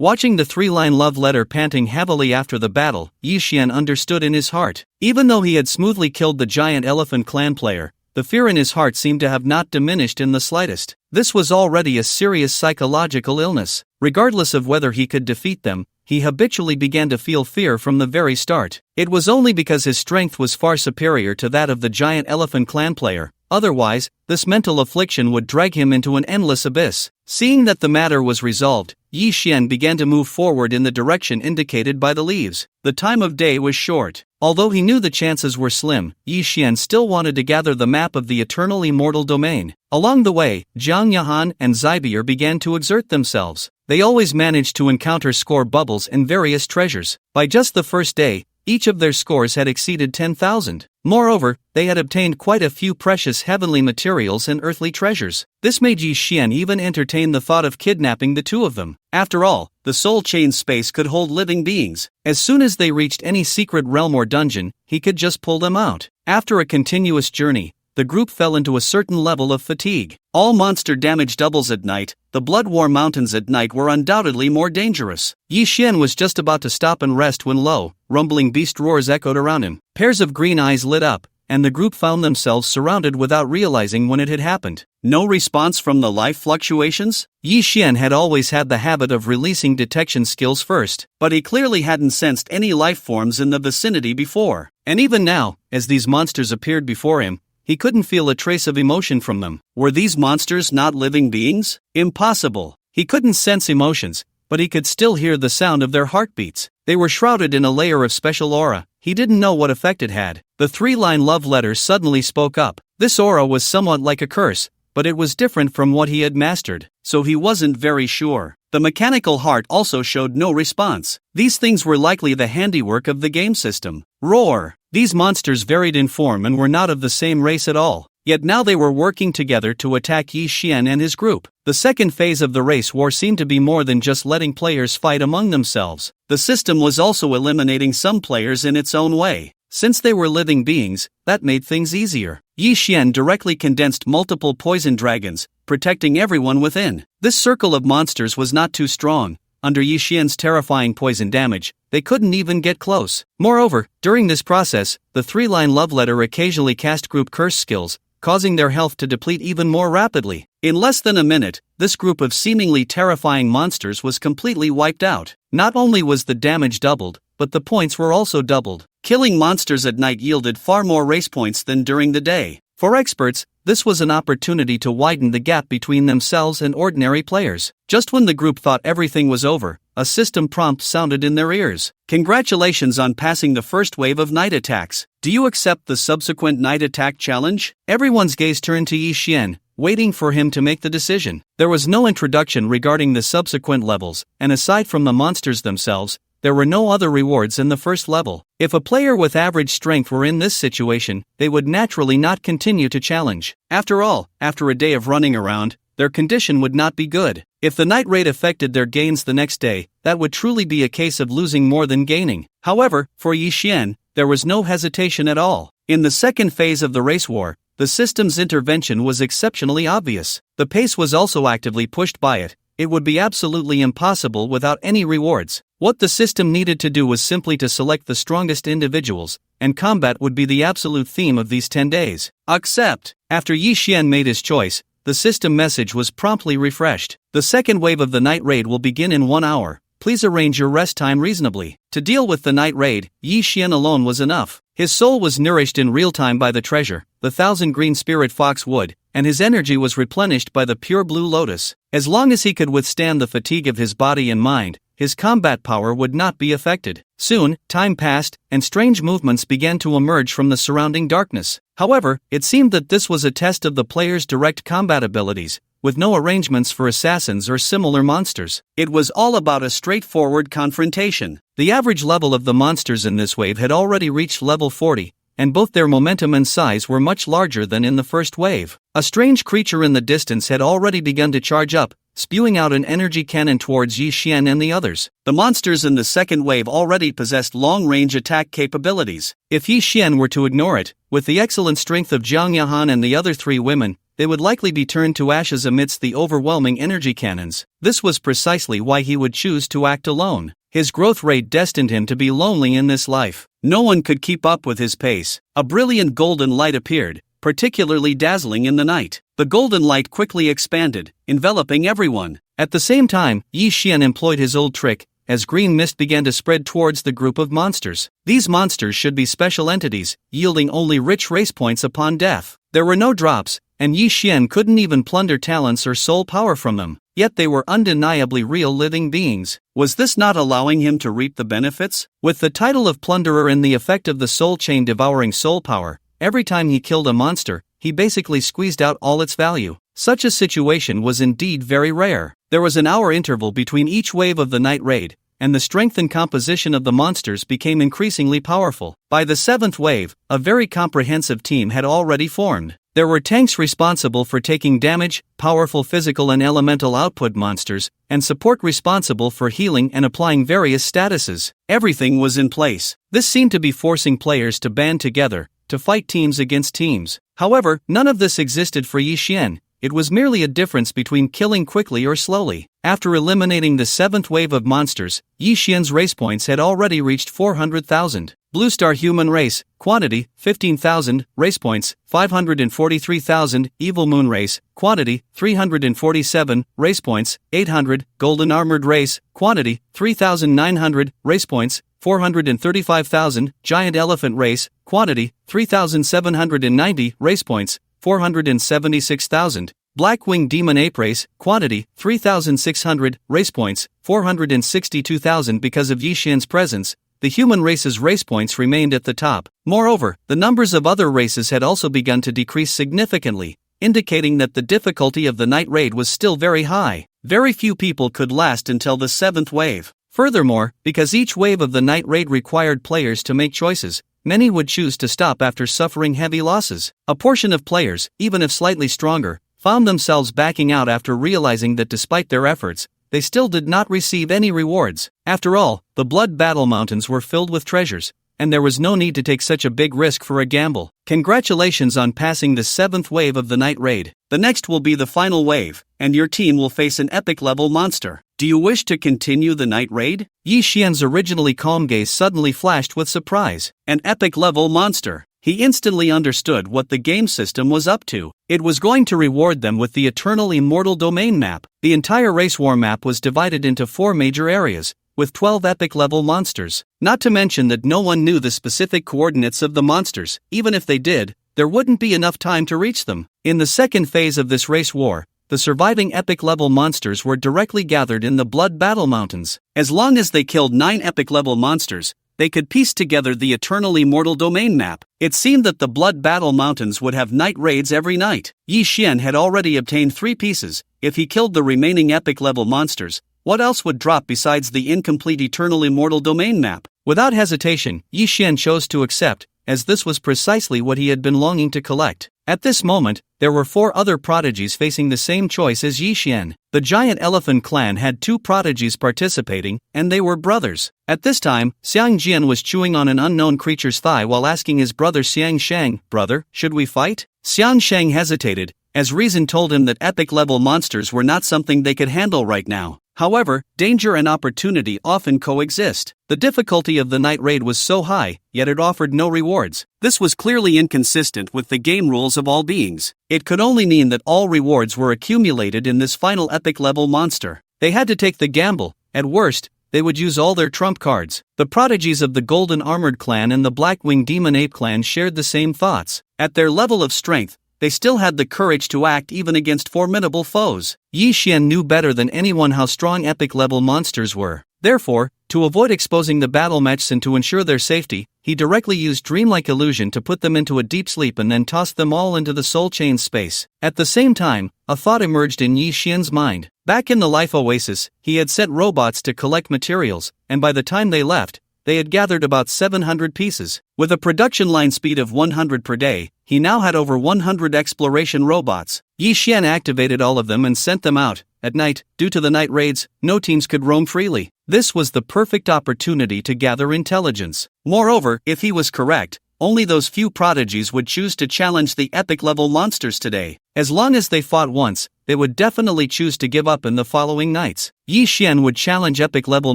Watching the three-line love letter panting heavily after the battle, Yi Xian understood in his heart. Even though he had smoothly killed the giant elephant clan player, the fear in his heart seemed to have not diminished in the slightest. This was already a serious psychological illness. Regardless of whether he could defeat them, he habitually began to feel fear from the very start. It was only because his strength was far superior to that of the giant elephant clan player. Otherwise, this mental affliction would drag him into an endless abyss. Seeing that the matter was resolved, Yi Xian began to move forward in the direction indicated by the leaves. The time of day was short. Although he knew the chances were slim, Yi Xian still wanted to gather the map of the eternal immortal domain. Along the way, Zhang Yahan and Zybier began to exert themselves. They always managed to encounter score bubbles and various treasures. By just the first day, each of their scores had exceeded 10,000. Moreover, they had obtained quite a few precious heavenly materials and earthly treasures. This made Yi Xian even entertain the thought of kidnapping the two of them. After all, the soul chain space could hold living beings. As soon as they reached any secret realm or dungeon, he could just pull them out. After a continuous journey, the group fell into a certain level of fatigue. All monster damage doubles at night. The Blood War Mountains at night were undoubtedly more dangerous. Yi Xian was just about to stop and rest when low, rumbling beast roars echoed around him. Pairs of green eyes lit up, and the group found themselves surrounded without realizing when it had happened. No response from the life fluctuations? Yi Xian had always had the habit of releasing detection skills first, but he clearly hadn't sensed any life forms in the vicinity before. And even now, as these monsters appeared before him, he couldn't feel a trace of emotion from them. Were these monsters not living beings? Impossible. He couldn't sense emotions, but he could still hear the sound of their heartbeats. They were shrouded in a layer of special aura. He didn't know what effect it had. The three-line love letter suddenly spoke up. This aura was somewhat like a curse, but it was different from what he had mastered, so he wasn't very sure. The mechanical heart also showed no response. These things were likely the handiwork of the game system. Roar! These monsters varied in form and were not of the same race at all. Yet now they were working together to attack Yi Xian and his group. The second phase of the race war seemed to be more than just letting players fight among themselves. The system was also eliminating some players in its own way. Since they were living beings, that made things easier. Yi Xian directly condensed multiple poison dragons, protecting everyone within. This circle of monsters was not too strong. Under Yi Xian's terrifying poison damage, they couldn't even get close. Moreover, during this process, the three-line love letter occasionally cast group curse skills, causing their health to deplete even more rapidly. In less than a minute, this group of seemingly terrifying monsters was completely wiped out. Not only was the damage doubled, but the points were also doubled. Killing monsters at night yielded far more race points than during the day. For experts, this was an opportunity to widen the gap between themselves and ordinary players. Just when the group thought everything was over, a system prompt sounded in their ears. Congratulations on passing the first wave of night attacks. Do you accept the subsequent night attack challenge? Everyone's gaze turned to Yi Xian, waiting for him to make the decision. There was no introduction regarding the subsequent levels, and aside from the monsters themselves, there were no other rewards in the first level. If a player with average strength were in this situation, they would naturally not continue to challenge. After all, after a day of running around, their condition would not be good. If the night raid affected their gains the next day, that would truly be a case of losing more than gaining. However, for Yi Xian, there was no hesitation at all. In the second phase of the race war, the system's intervention was exceptionally obvious. The pace was also actively pushed by it. It would be absolutely impossible without any rewards. What the system needed to do was simply to select the strongest individuals, and combat would be the absolute theme of these 10 days. Accept. After Yi Xian made his choice, the system message was promptly refreshed. The second wave of the night raid will begin in 1 hour. Please arrange your rest time reasonably. To deal with the night raid, Yi Xian alone was enough. His soul was nourished in real time by the treasure, the 1,000 green spirit fox wood, and his energy was replenished by the pure blue lotus. As long as he could withstand the fatigue of his body and mind, his combat power would not be affected. Soon, time passed, and strange movements began to emerge from the surrounding darkness. However, it seemed that this was a test of the player's direct combat abilities, with no arrangements for assassins or similar monsters. It was all about a straightforward confrontation. The average level of the monsters in this wave had already reached level 40, and both their momentum and size were much larger than in the first wave. A strange creature in the distance had already begun to charge up, spewing out an energy cannon towards Yi Xian and the others. The monsters in the second wave already possessed long-range attack capabilities. If Yi Xian were to ignore it, with the excellent strength of Zhang Yahan and the other three women, they would likely be turned to ashes amidst the overwhelming energy cannons. This was precisely why he would choose to act alone. His growth rate destined him to be lonely in this life. No one could keep up with his pace. A brilliant golden light appeared, particularly dazzling in the night. The golden light quickly expanded, enveloping everyone. At the same time, Yi Xian employed his old trick, as green mist began to spread towards the group of monsters. These monsters should be special entities, yielding only rich race points upon death. There were no drops, and Yi Xian couldn't even plunder talents or soul power from them. Yet they were undeniably real living beings. Was this not allowing him to reap the benefits? With the title of Plunderer and the effect of the soul chain devouring soul power, every time he killed a monster, he basically squeezed out all its value. Such a situation was indeed very rare. There was an hour interval between each wave of the night raid, and the strength and composition of the monsters became increasingly powerful. By the 7th wave, a very comprehensive team had already formed. There were tanks responsible for taking damage, powerful physical and elemental output monsters, and support responsible for healing and applying various statuses. Everything was in place. This seemed to be forcing players to band together, to fight teams against teams. However, none of this existed for Yi Xian. It was merely a difference between killing quickly or slowly. After eliminating the 7th wave of monsters, Yi Xian's race points had already reached 400,000. Blue Star Human Race, quantity, 15,000, race points, 543,000, Evil Moon Race, quantity, 347, race points, 800, Golden Armored Race, quantity, 3,900, race points, 435,000, Giant Elephant Race, quantity, 3,790, race points, 476,000. Black-Wing Demon Ape Race, quantity, 3,600, race points, 462,000. Because of Yi Xian's presence, the human race's race points remained at the top. Moreover, the numbers of other races had also begun to decrease significantly, indicating that the difficulty of the night raid was still very high. Very few people could last until the 7th wave. Furthermore, because each wave of the night raid required players to make choices, many would choose to stop after suffering heavy losses. A portion of players, even if slightly stronger, found themselves backing out after realizing that despite their efforts, they still did not receive any rewards. After all, the Blood Battle Mountains were filled with treasures, and there was no need to take such a big risk for a gamble. Congratulations on passing the 7th wave of the night raid. The next will be the final wave, and your team will face an epic level monster. Do you wish to continue the night raid? Yi Xian's originally calm gaze suddenly flashed with surprise. An epic level monster. He instantly understood what the game system was up to. It was going to reward them with the Eternal Immortal Domain map. The entire Race War map was divided into 4 major areas, with 12 epic level monsters. Not to mention that no one knew the specific coordinates of the monsters. Even if they did, there wouldn't be enough time to reach them. In the second phase of this race war, the surviving epic level monsters were directly gathered in the Blood Battle Mountains. As long as they killed 9 epic level monsters, they could piece together the Eternal Immortal Domain map. It seemed that the Blood Battle Mountains would have night raids every night. Yi Xian had already obtained 3 pieces. If he killed the remaining epic level monsters, what else would drop besides the incomplete Eternal Immortal Domain map? Without hesitation, Yi Xian chose to accept, as this was precisely what he had been longing to collect. At this moment, there were 4 other prodigies facing the same choice as Yi Xian. The Giant Elephant clan had 2 prodigies participating, and they were brothers. At this time, Xiang Jian was chewing on an unknown creature's thigh while asking his brother Xiang Shang, "Brother, should we fight?" Xiang Shang hesitated, as reason told him that epic-level monsters were not something they could handle right now. However, danger and opportunity often coexist. The difficulty of the night raid was so high, yet it offered no rewards. This was clearly inconsistent with the game rules of all beings. It could only mean that all rewards were accumulated in this final epic-level monster. They had to take the gamble. At worst, they would use all their trump cards. The prodigies of the Golden Armored clan and the Black-Winged Demon Ape clan shared the same thoughts. At their level of strength, they still had the courage to act even against formidable foes. Yi Xian knew better than anyone how strong epic-level monsters were. Therefore, to avoid exposing the battle matches and to ensure their safety, he directly used dreamlike illusion to put them into a deep sleep and then tossed them all into the soul chain space. At the same time, a thought emerged in Yi Xian's mind. Back in the Life Oasis, he had set robots to collect materials, and by the time they left, they had gathered about 700 pieces. With a production line speed of 100 per day, he now had over 100 exploration robots. Yi Xian activated all of them and sent them out. At night, due to the night raids, no teams could roam freely. This was the perfect opportunity to gather intelligence. Moreover, if he was correct, only those few prodigies would choose to challenge the epic-level monsters today. As long as they fought once, they would definitely choose to give up in the following nights. Yi Xian would challenge epic-level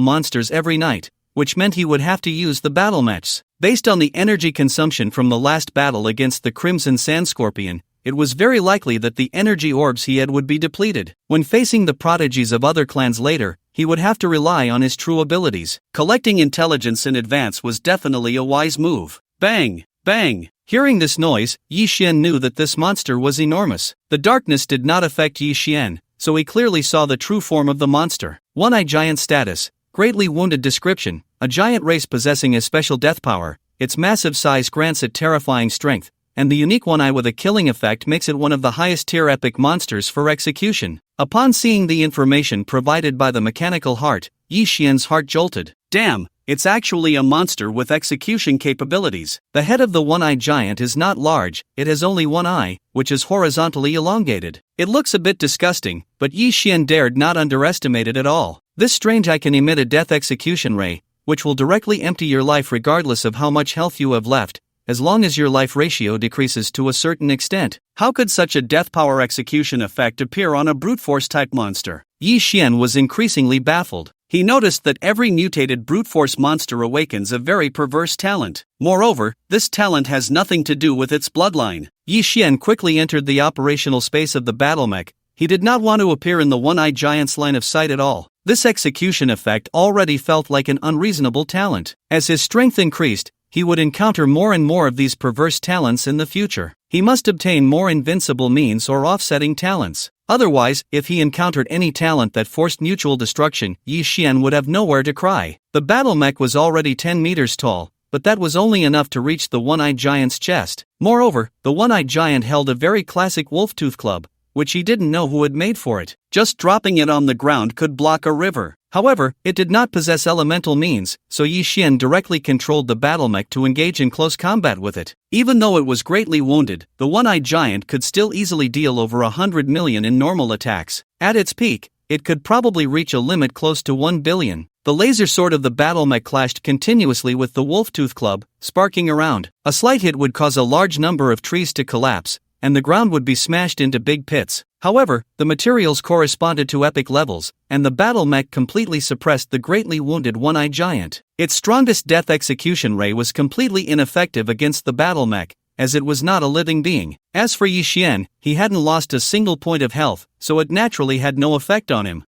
monsters every night, which meant he would have to use the battle matches. Based on the energy consumption from the last battle against the Crimson Sand Scorpion, it was very likely that the energy orbs he had would be depleted. When facing the prodigies of other clans later, he would have to rely on his true abilities. Collecting intelligence in advance was definitely a wise move. Bang! Bang! Hearing this noise, Yi Xian knew that this monster was enormous. The darkness did not affect Yi Xian, so he clearly saw the true form of the monster. One-Eye Giant status, greatly wounded description, a giant race possessing a special death power. Its massive size grants it terrifying strength, and the unique one eye with a killing effect makes it one of the highest tier epic monsters for execution. Upon seeing the information provided by the mechanical heart, Yi Xian's heart jolted. Damn, it's actually a monster with execution capabilities. The head of the one-eyed giant is not large, it has only one eye, which is horizontally elongated. It looks a bit disgusting, but Yi Xian dared not underestimate it at all. This strange eye can emit a death execution ray, which will directly empty your life regardless of how much health you have left, as long as your life ratio decreases to a certain extent. How could such a death power execution effect appear on a brute force type monster? Yi Xian was increasingly baffled. He noticed that every mutated brute force monster awakens a very perverse talent. Moreover, this talent has nothing to do with its bloodline. Yi Xian quickly entered the operational space of the battle mech. He did not want to appear in the one-eyed giant's line of sight at all. This execution effect already felt like an unreasonable talent. As his strength increased, he would encounter more and more of these perverse talents in the future. He must obtain more invincible means or offsetting talents. Otherwise, if he encountered any talent that forced mutual destruction, Yi Xian would have nowhere to cry. The battle mech was already 10 meters tall, but that was only enough to reach the one-eyed giant's chest. Moreover, the one-eyed giant held a very classic wolf-tooth club, which he didn't know who had made for it. Just dropping it on the ground could block a river. However, it did not possess elemental means, so Yi Xian directly controlled the battle mech to engage in close combat with it. Even though it was greatly wounded, the one-eyed giant could still easily deal over 100 million in normal attacks. At its peak, it could probably reach a limit close to 1 billion. The laser sword of the battle mech clashed continuously with the wolf-tooth club, sparking around. A slight hit would cause a large number of trees to collapse, and the ground would be smashed into big pits. However, the materials corresponded to epic levels, and the battle mech completely suppressed the greatly wounded one-eyed giant. Its strongest death execution ray was completely ineffective against the battle mech, as it was not a living being. As for Yi Xian, he hadn't lost a single point of health, so it naturally had no effect on him.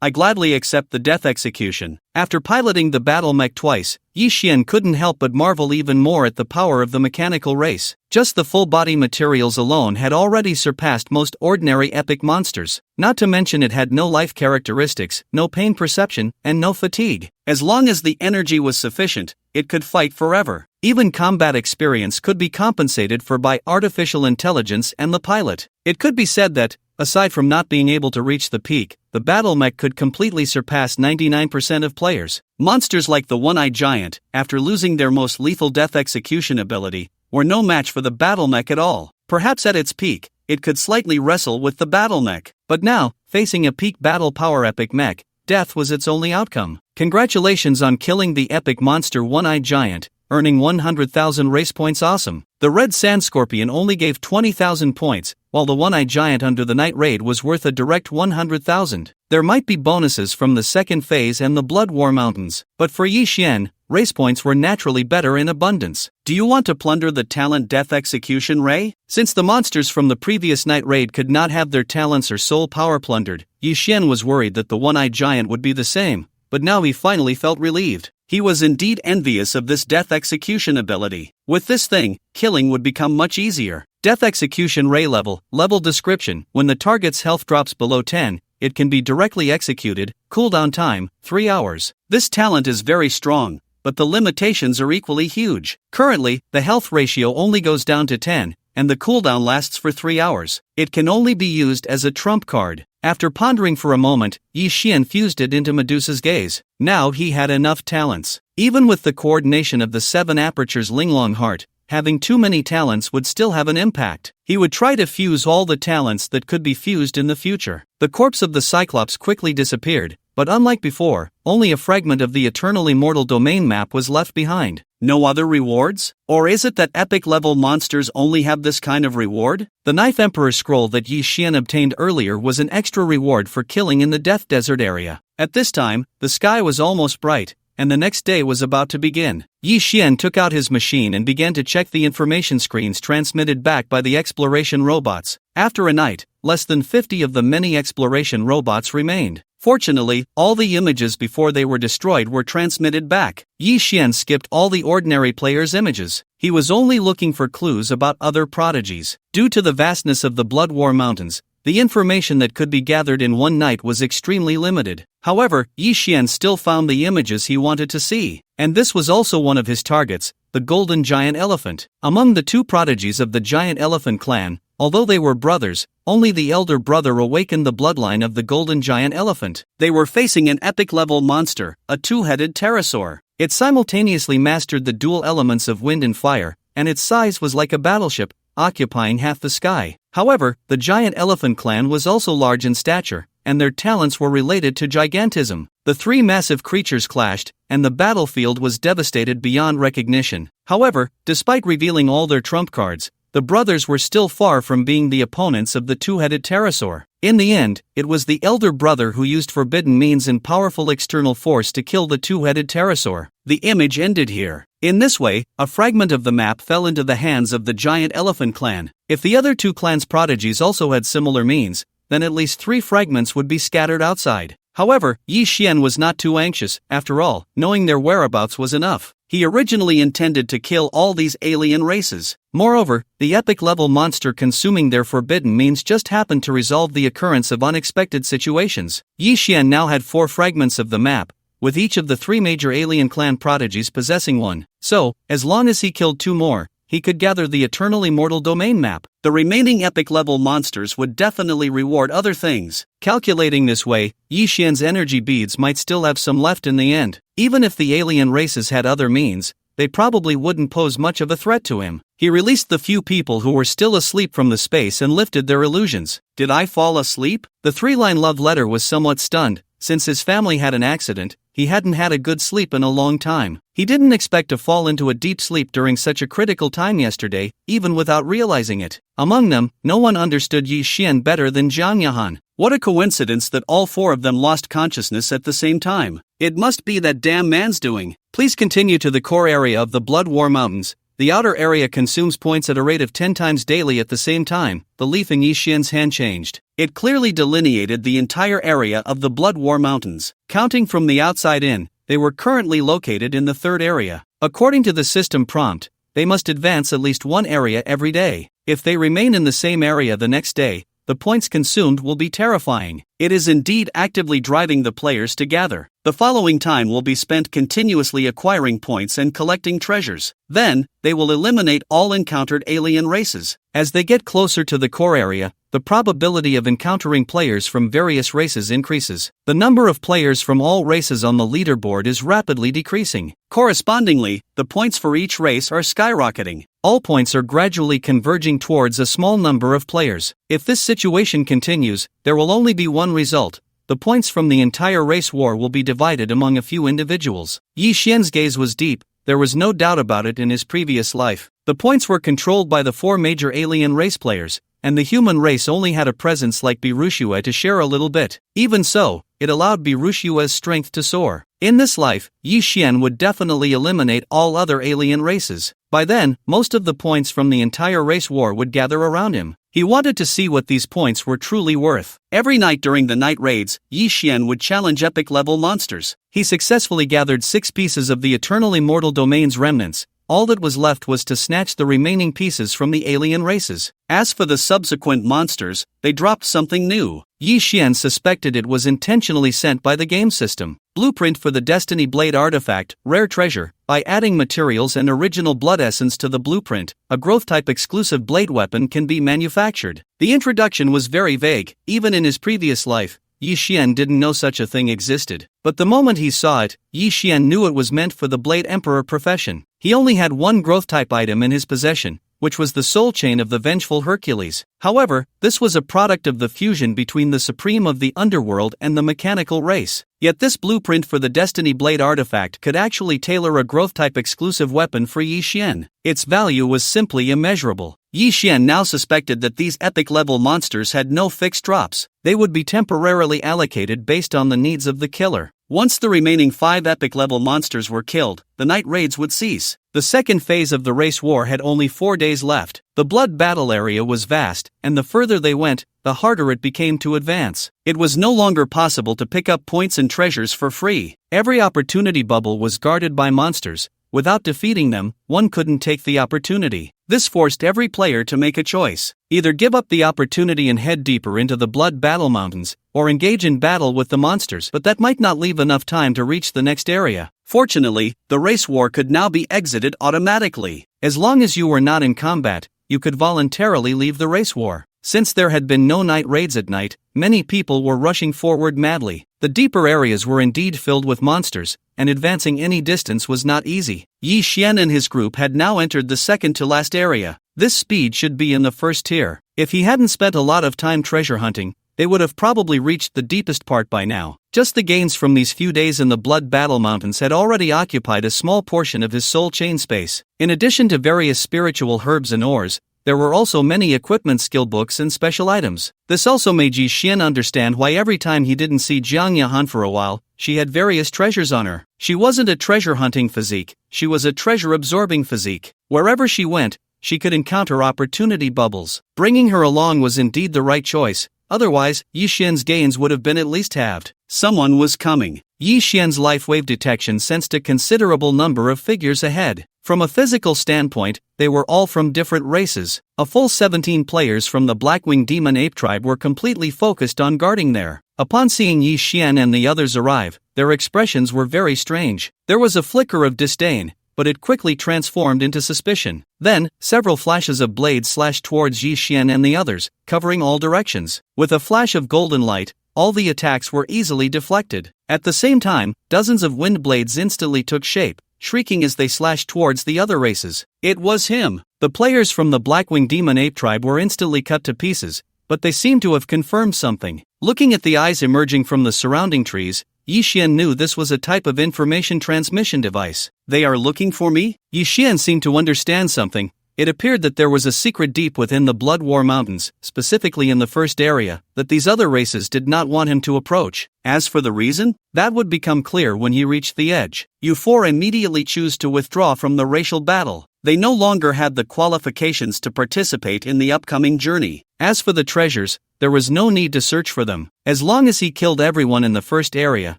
I gladly accept the death execution. After piloting the battle mech twice, Yi Xian couldn't help but marvel even more at the power of the mechanical race. Just the full body materials alone had already surpassed most ordinary epic monsters. Not to mention it had no life characteristics, no pain perception, and no fatigue. As long as the energy was sufficient, it could fight forever. Even combat experience could be compensated for by artificial intelligence and the pilot. It could be said that, aside from not being able to reach the peak, the battle mech could completely surpass 99% of players. Monsters like the one-eyed giant, after losing their most lethal death execution ability, were no match for the battle mech at all. Perhaps at its peak, it could slightly wrestle with the battle mech. But now, facing a peak battle power epic mech, death was its only outcome. Congratulations on killing the epic monster one-eyed giant, earning 100,000 race points. Awesome. The red sand scorpion only gave 20,000 points, while the one-eyed giant under the night raid was worth a direct 100,000. There might be bonuses from the second phase and the Blood War Mountains, but for Yi Xian, race points were naturally better in abundance. Do you want to plunder the talent death execution ray? Since the monsters from the previous night raid could not have their talents or soul power plundered, Yi Xian was worried that the one-eyed giant would be the same, but now he finally felt relieved. He was indeed envious of this death execution ability. With this thing, killing would become much easier. Death execution ray level description. When the target's health drops below 10, it can be directly executed. Cooldown time, 3 hours. This talent is very strong, but the limitations are equally huge. Currently, the health ratio only goes down to 10, and the cooldown lasts for 3 hours. It can only be used as a trump card. After pondering for a moment, Yi Xian fused it into Medusa's gaze. Now he had enough talents. Even with the coordination of the 7 apertures Linglong heart, having too many talents would still have an impact. He would try to fuse all the talents that could be fused in the future. The corpse of the Cyclops quickly disappeared, but unlike before, only a fragment of the eternal immortal domain map was left behind. No other rewards? Or is it that epic level monsters only have this kind of reward? The Knife Emperor scroll that Yi Xian obtained earlier was an extra reward for killing in the Death Desert area. At this time, the sky was almost bright, and the next day was about to begin. Yi Xian took out his machine and began to check the information screens transmitted back by the exploration robots. After a night, less than 50 of the many exploration robots remained. Fortunately, all the images before they were destroyed were transmitted back. Yi Xian skipped all the ordinary players' images. He was only looking for clues about other prodigies. Due to the vastness of the Blood War Mountains, the information that could be gathered in one night was extremely limited. However, Yi Xian still found the images he wanted to see. And this was also one of his targets, the Golden Giant Elephant. Among the two prodigies of the Giant Elephant clan, although they were brothers, only the elder brother awakened the bloodline of the Golden Giant Elephant. They were facing an epic-level monster, a two-headed pterosaur. It simultaneously mastered the dual elements of wind and fire, and its size was like a battleship, occupying half the sky. However, the Giant Elephant clan was also large in stature, and their talents were related to gigantism. The three massive creatures clashed, and the battlefield was devastated beyond recognition. However, despite revealing all their trump cards, the brothers were still far from being the opponents of the two-headed pterosaur. In the end, it was the elder brother who used forbidden means and powerful external force to kill the two-headed pterosaur. The image ended here. In this way, a fragment of the map fell into the hands of the Giant Elephant clan. If the other two clans' prodigies also had similar means, then at least 3 fragments would be scattered outside. However, Yi Xian was not too anxious. After all, knowing their whereabouts was enough. He originally intended to kill all these alien races. Moreover, the epic-level monster consuming their forbidden means just happened to resolve the occurrence of unexpected situations. Yi Xian now had 4 fragments of the map, with each of the 3 major alien clan prodigies possessing one. So, as long as he killed 2 more, he could gather the eternal immortal domain map. The remaining epic-level monsters would definitely reward other things. Calculating this way, Yi Xian's energy beads might still have some left in the end. Even if the alien races had other means, they probably wouldn't pose much of a threat to him. He released the few people who were still asleep from the space and lifted their illusions. Did I fall asleep? The 3-line love letter was somewhat stunned. Since his family had an accident, he hadn't had a good sleep in a long time. He didn't expect to fall into a deep sleep during such a critical time yesterday, even without realizing it. Among them, no one understood Yi Xian better than Jiang Yahan. What a coincidence that all 4 of them lost consciousness at the same time. It must be that damn man's doing. Please continue to the core area of the Blood War Mountains. The outer area consumes points at a rate of 10 times daily at the same time. The leaf in Yi Xian's hand changed. It clearly delineated the entire area of the Blood War Mountains. Counting from the outside in, they were currently located in the 3rd area. According to the system prompt, they must advance at least 1 area every day. If they remain in the same area the next day, the points consumed will be terrifying. It is indeed actively driving the players to gather. The following time will be spent continuously acquiring points and collecting treasures. Then, they will eliminate all encountered alien races. As they get closer to the core area, the probability of encountering players from various races increases. The number of players from all races on the leaderboard is rapidly decreasing. Correspondingly, the points for each race are skyrocketing. All points are gradually converging towards a small number of players. If this situation continues, there will only be one result. The points from the entire race war will be divided among a few individuals. Yi Xian's gaze was deep. There was no doubt about it in his previous life. The points were controlled by the 4 major alien race players, and the human race only had a presence like Birushua to share a little bit. Even so, it allowed Birushua's strength to soar. In this life, Yi Xian would definitely eliminate all other alien races. By then, most of the points from the entire race war would gather around him. He wanted to see what these points were truly worth. Every night during the night raids, Yi Xian would challenge epic-level monsters. He successfully gathered 6 pieces of the eternal immortal domain's remnants. All that was left was to snatch the remaining pieces from the alien races. As for the subsequent monsters, they dropped something new. Yi Xian suspected it was intentionally sent by the game system. Blueprint for the Destiny Blade artifact, rare treasure. By adding materials and original blood essence to the blueprint, a growth-type exclusive blade weapon can be manufactured. The introduction was very vague. Even in his previous life, Yi Xian didn't know such a thing existed. But the moment he saw it, Yi Xian knew it was meant for the Blade Emperor profession. He only had one growth-type item in his possession, which was the soul chain of the vengeful Hercules. However, this was a product of the fusion between the supreme of the underworld and the mechanical race. Yet this blueprint for the Destiny Blade artifact could actually tailor a growth-type exclusive weapon for Yi Xian. Its value was simply immeasurable. Yi Xian now suspected that these epic-level monsters had no fixed drops. They would be temporarily allocated based on the needs of the killer. Once the remaining 5 epic-level monsters were killed, the night raids would cease. The second phase of the race war had only 4 days left. The blood battle area was vast, and the further they went, the harder it became to advance. It was no longer possible to pick up points and treasures for free. Every opportunity bubble was guarded by monsters. Without defeating them, one couldn't take the opportunity. This forced every player to make a choice. Either give up the opportunity and head deeper into the blood battle mountains, or engage in battle with the monsters, but that might not leave enough time to reach the next area. Fortunately, the race war could now be exited automatically. As long as you were not in combat, you could voluntarily leave the race war. Since there had been no night raids at night, many people were rushing forward madly. The deeper areas were indeed filled with monsters, and advancing any distance was not easy. Yi Xian and his group had now entered the second-to-last area. This speed should be in the first tier. If he hadn't spent a lot of time treasure hunting, they would have probably reached the deepest part by now. Just the gains from these few days in the Blood Battle Mountains had already occupied a small portion of his soul chain space. In addition to various spiritual herbs and ores, there were also many equipment skill books and special items. This also made Yi Xian understand why every time he didn't see Jiang Yahan for a while, she had various treasures on her. She wasn't a treasure-hunting physique, she was a treasure-absorbing physique. Wherever she went, she could encounter opportunity bubbles. Bringing her along was indeed the right choice, otherwise, Yi Xian's gains would have been at least halved. Someone was coming. Yi Xian's life wave detection sensed a considerable number of figures ahead. From a physical standpoint, they were all from different races. A full 17 players from the Blackwing Demon Ape tribe were completely focused on guarding there. Upon seeing Yi Xian and the others arrive, their expressions were very strange. There was a flicker of disdain, but it quickly transformed into suspicion. Then, several flashes of blades slashed towards Yi Xian and the others, covering all directions. With a flash of golden light, all the attacks were easily deflected. At the same time, dozens of wind blades instantly took shape, shrieking as they slashed towards the other races. It was him! The players from the Blackwing Demon Ape tribe were instantly cut to pieces, but they seemed to have confirmed something. Looking at the eyes emerging from the surrounding trees, Yi Xian knew this was a type of information transmission device. They are looking for me? Yi Xian seemed to understand something. It appeared that there was a secret deep within the Blood War Mountains, specifically in the first area, that these other races did not want him to approach. As for the reason, that would become clear when he reached the edge. You four immediately choose to withdraw from the racial battle. They no longer had the qualifications to participate in the upcoming journey. As for the treasures, there was no need to search for them. As long as he killed everyone in the first area,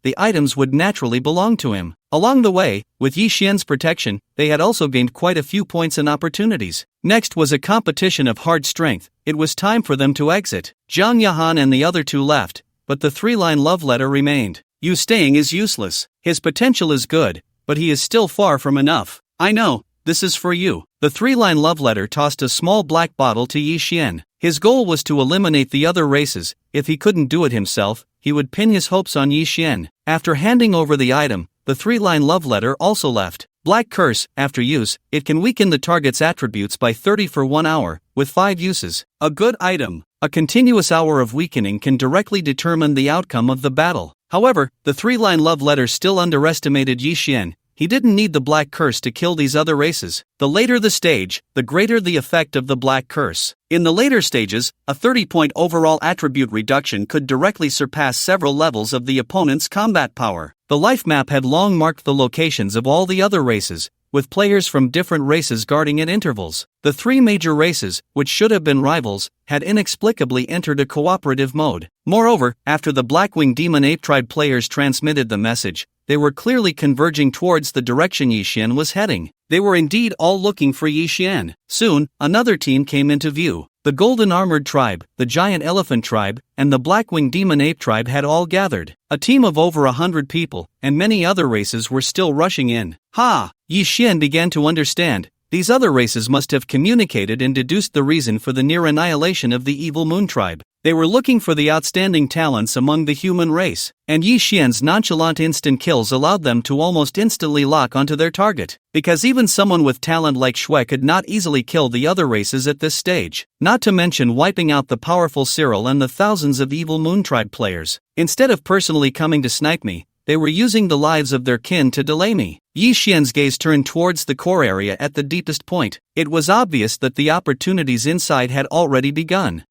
the items would naturally belong to him. Along the way, with Yi Xian's protection, they had also gained quite a few points and opportunities. Next was a competition of hard strength. It was time for them to exit. Jiang Yahan and the other two left, but the 3-line love letter remained. You staying is useless. His potential is good, but he is still far from enough. I know, this is for you. The 3-line love letter tossed a small black bottle to Yi Xian. His goal was to eliminate the other races. If he couldn't do it himself, he would pin his hopes on Yi Xian. After handing over the item, the 3-line love letter also left. Black Curse, after use, it can weaken the target's attributes by 30 for 1 hour, with 5 uses. A good item. A continuous hour of weakening can directly determine the outcome of the battle. However, the 3-line love letter still underestimated Yi Xian. He didn't need the Black Curse to kill these other races. The later the stage, the greater the effect of the Black Curse. In the later stages, a 30-point overall attribute reduction could directly surpass several levels of the opponent's combat power. The life map had long marked the locations of all the other races, with players from different races guarding at intervals. The 3 major races, which should have been rivals, had inexplicably entered a cooperative mode. Moreover, after the Blackwing Demon Ape tribe players transmitted the message, they were clearly converging towards the direction Yi Xian was heading. They were indeed all looking for Yi Xian. Soon, another team came into view. The Golden Armored tribe, the Giant Elephant tribe, and the Blackwing Demon Ape tribe had all gathered. A team of over 100 people, and many other races were still rushing in. Ha! Yi Xian began to understand. These other races must have communicated and deduced the reason for the near annihilation of the Evil Moon tribe. They were looking for the outstanding talents among the human race, and Yi Xian's nonchalant instant kills allowed them to almost instantly lock onto their target, because even someone with talent like Shui could not easily kill the other races at this stage, not to mention wiping out the powerful Cyril and the thousands of Evil Moon tribe players. Instead of personally coming to snipe me, they were using the lives of their kin to delay me. Yi Xian's gaze turned towards the core area at the deepest point. It was obvious that the opportunities inside had already begun.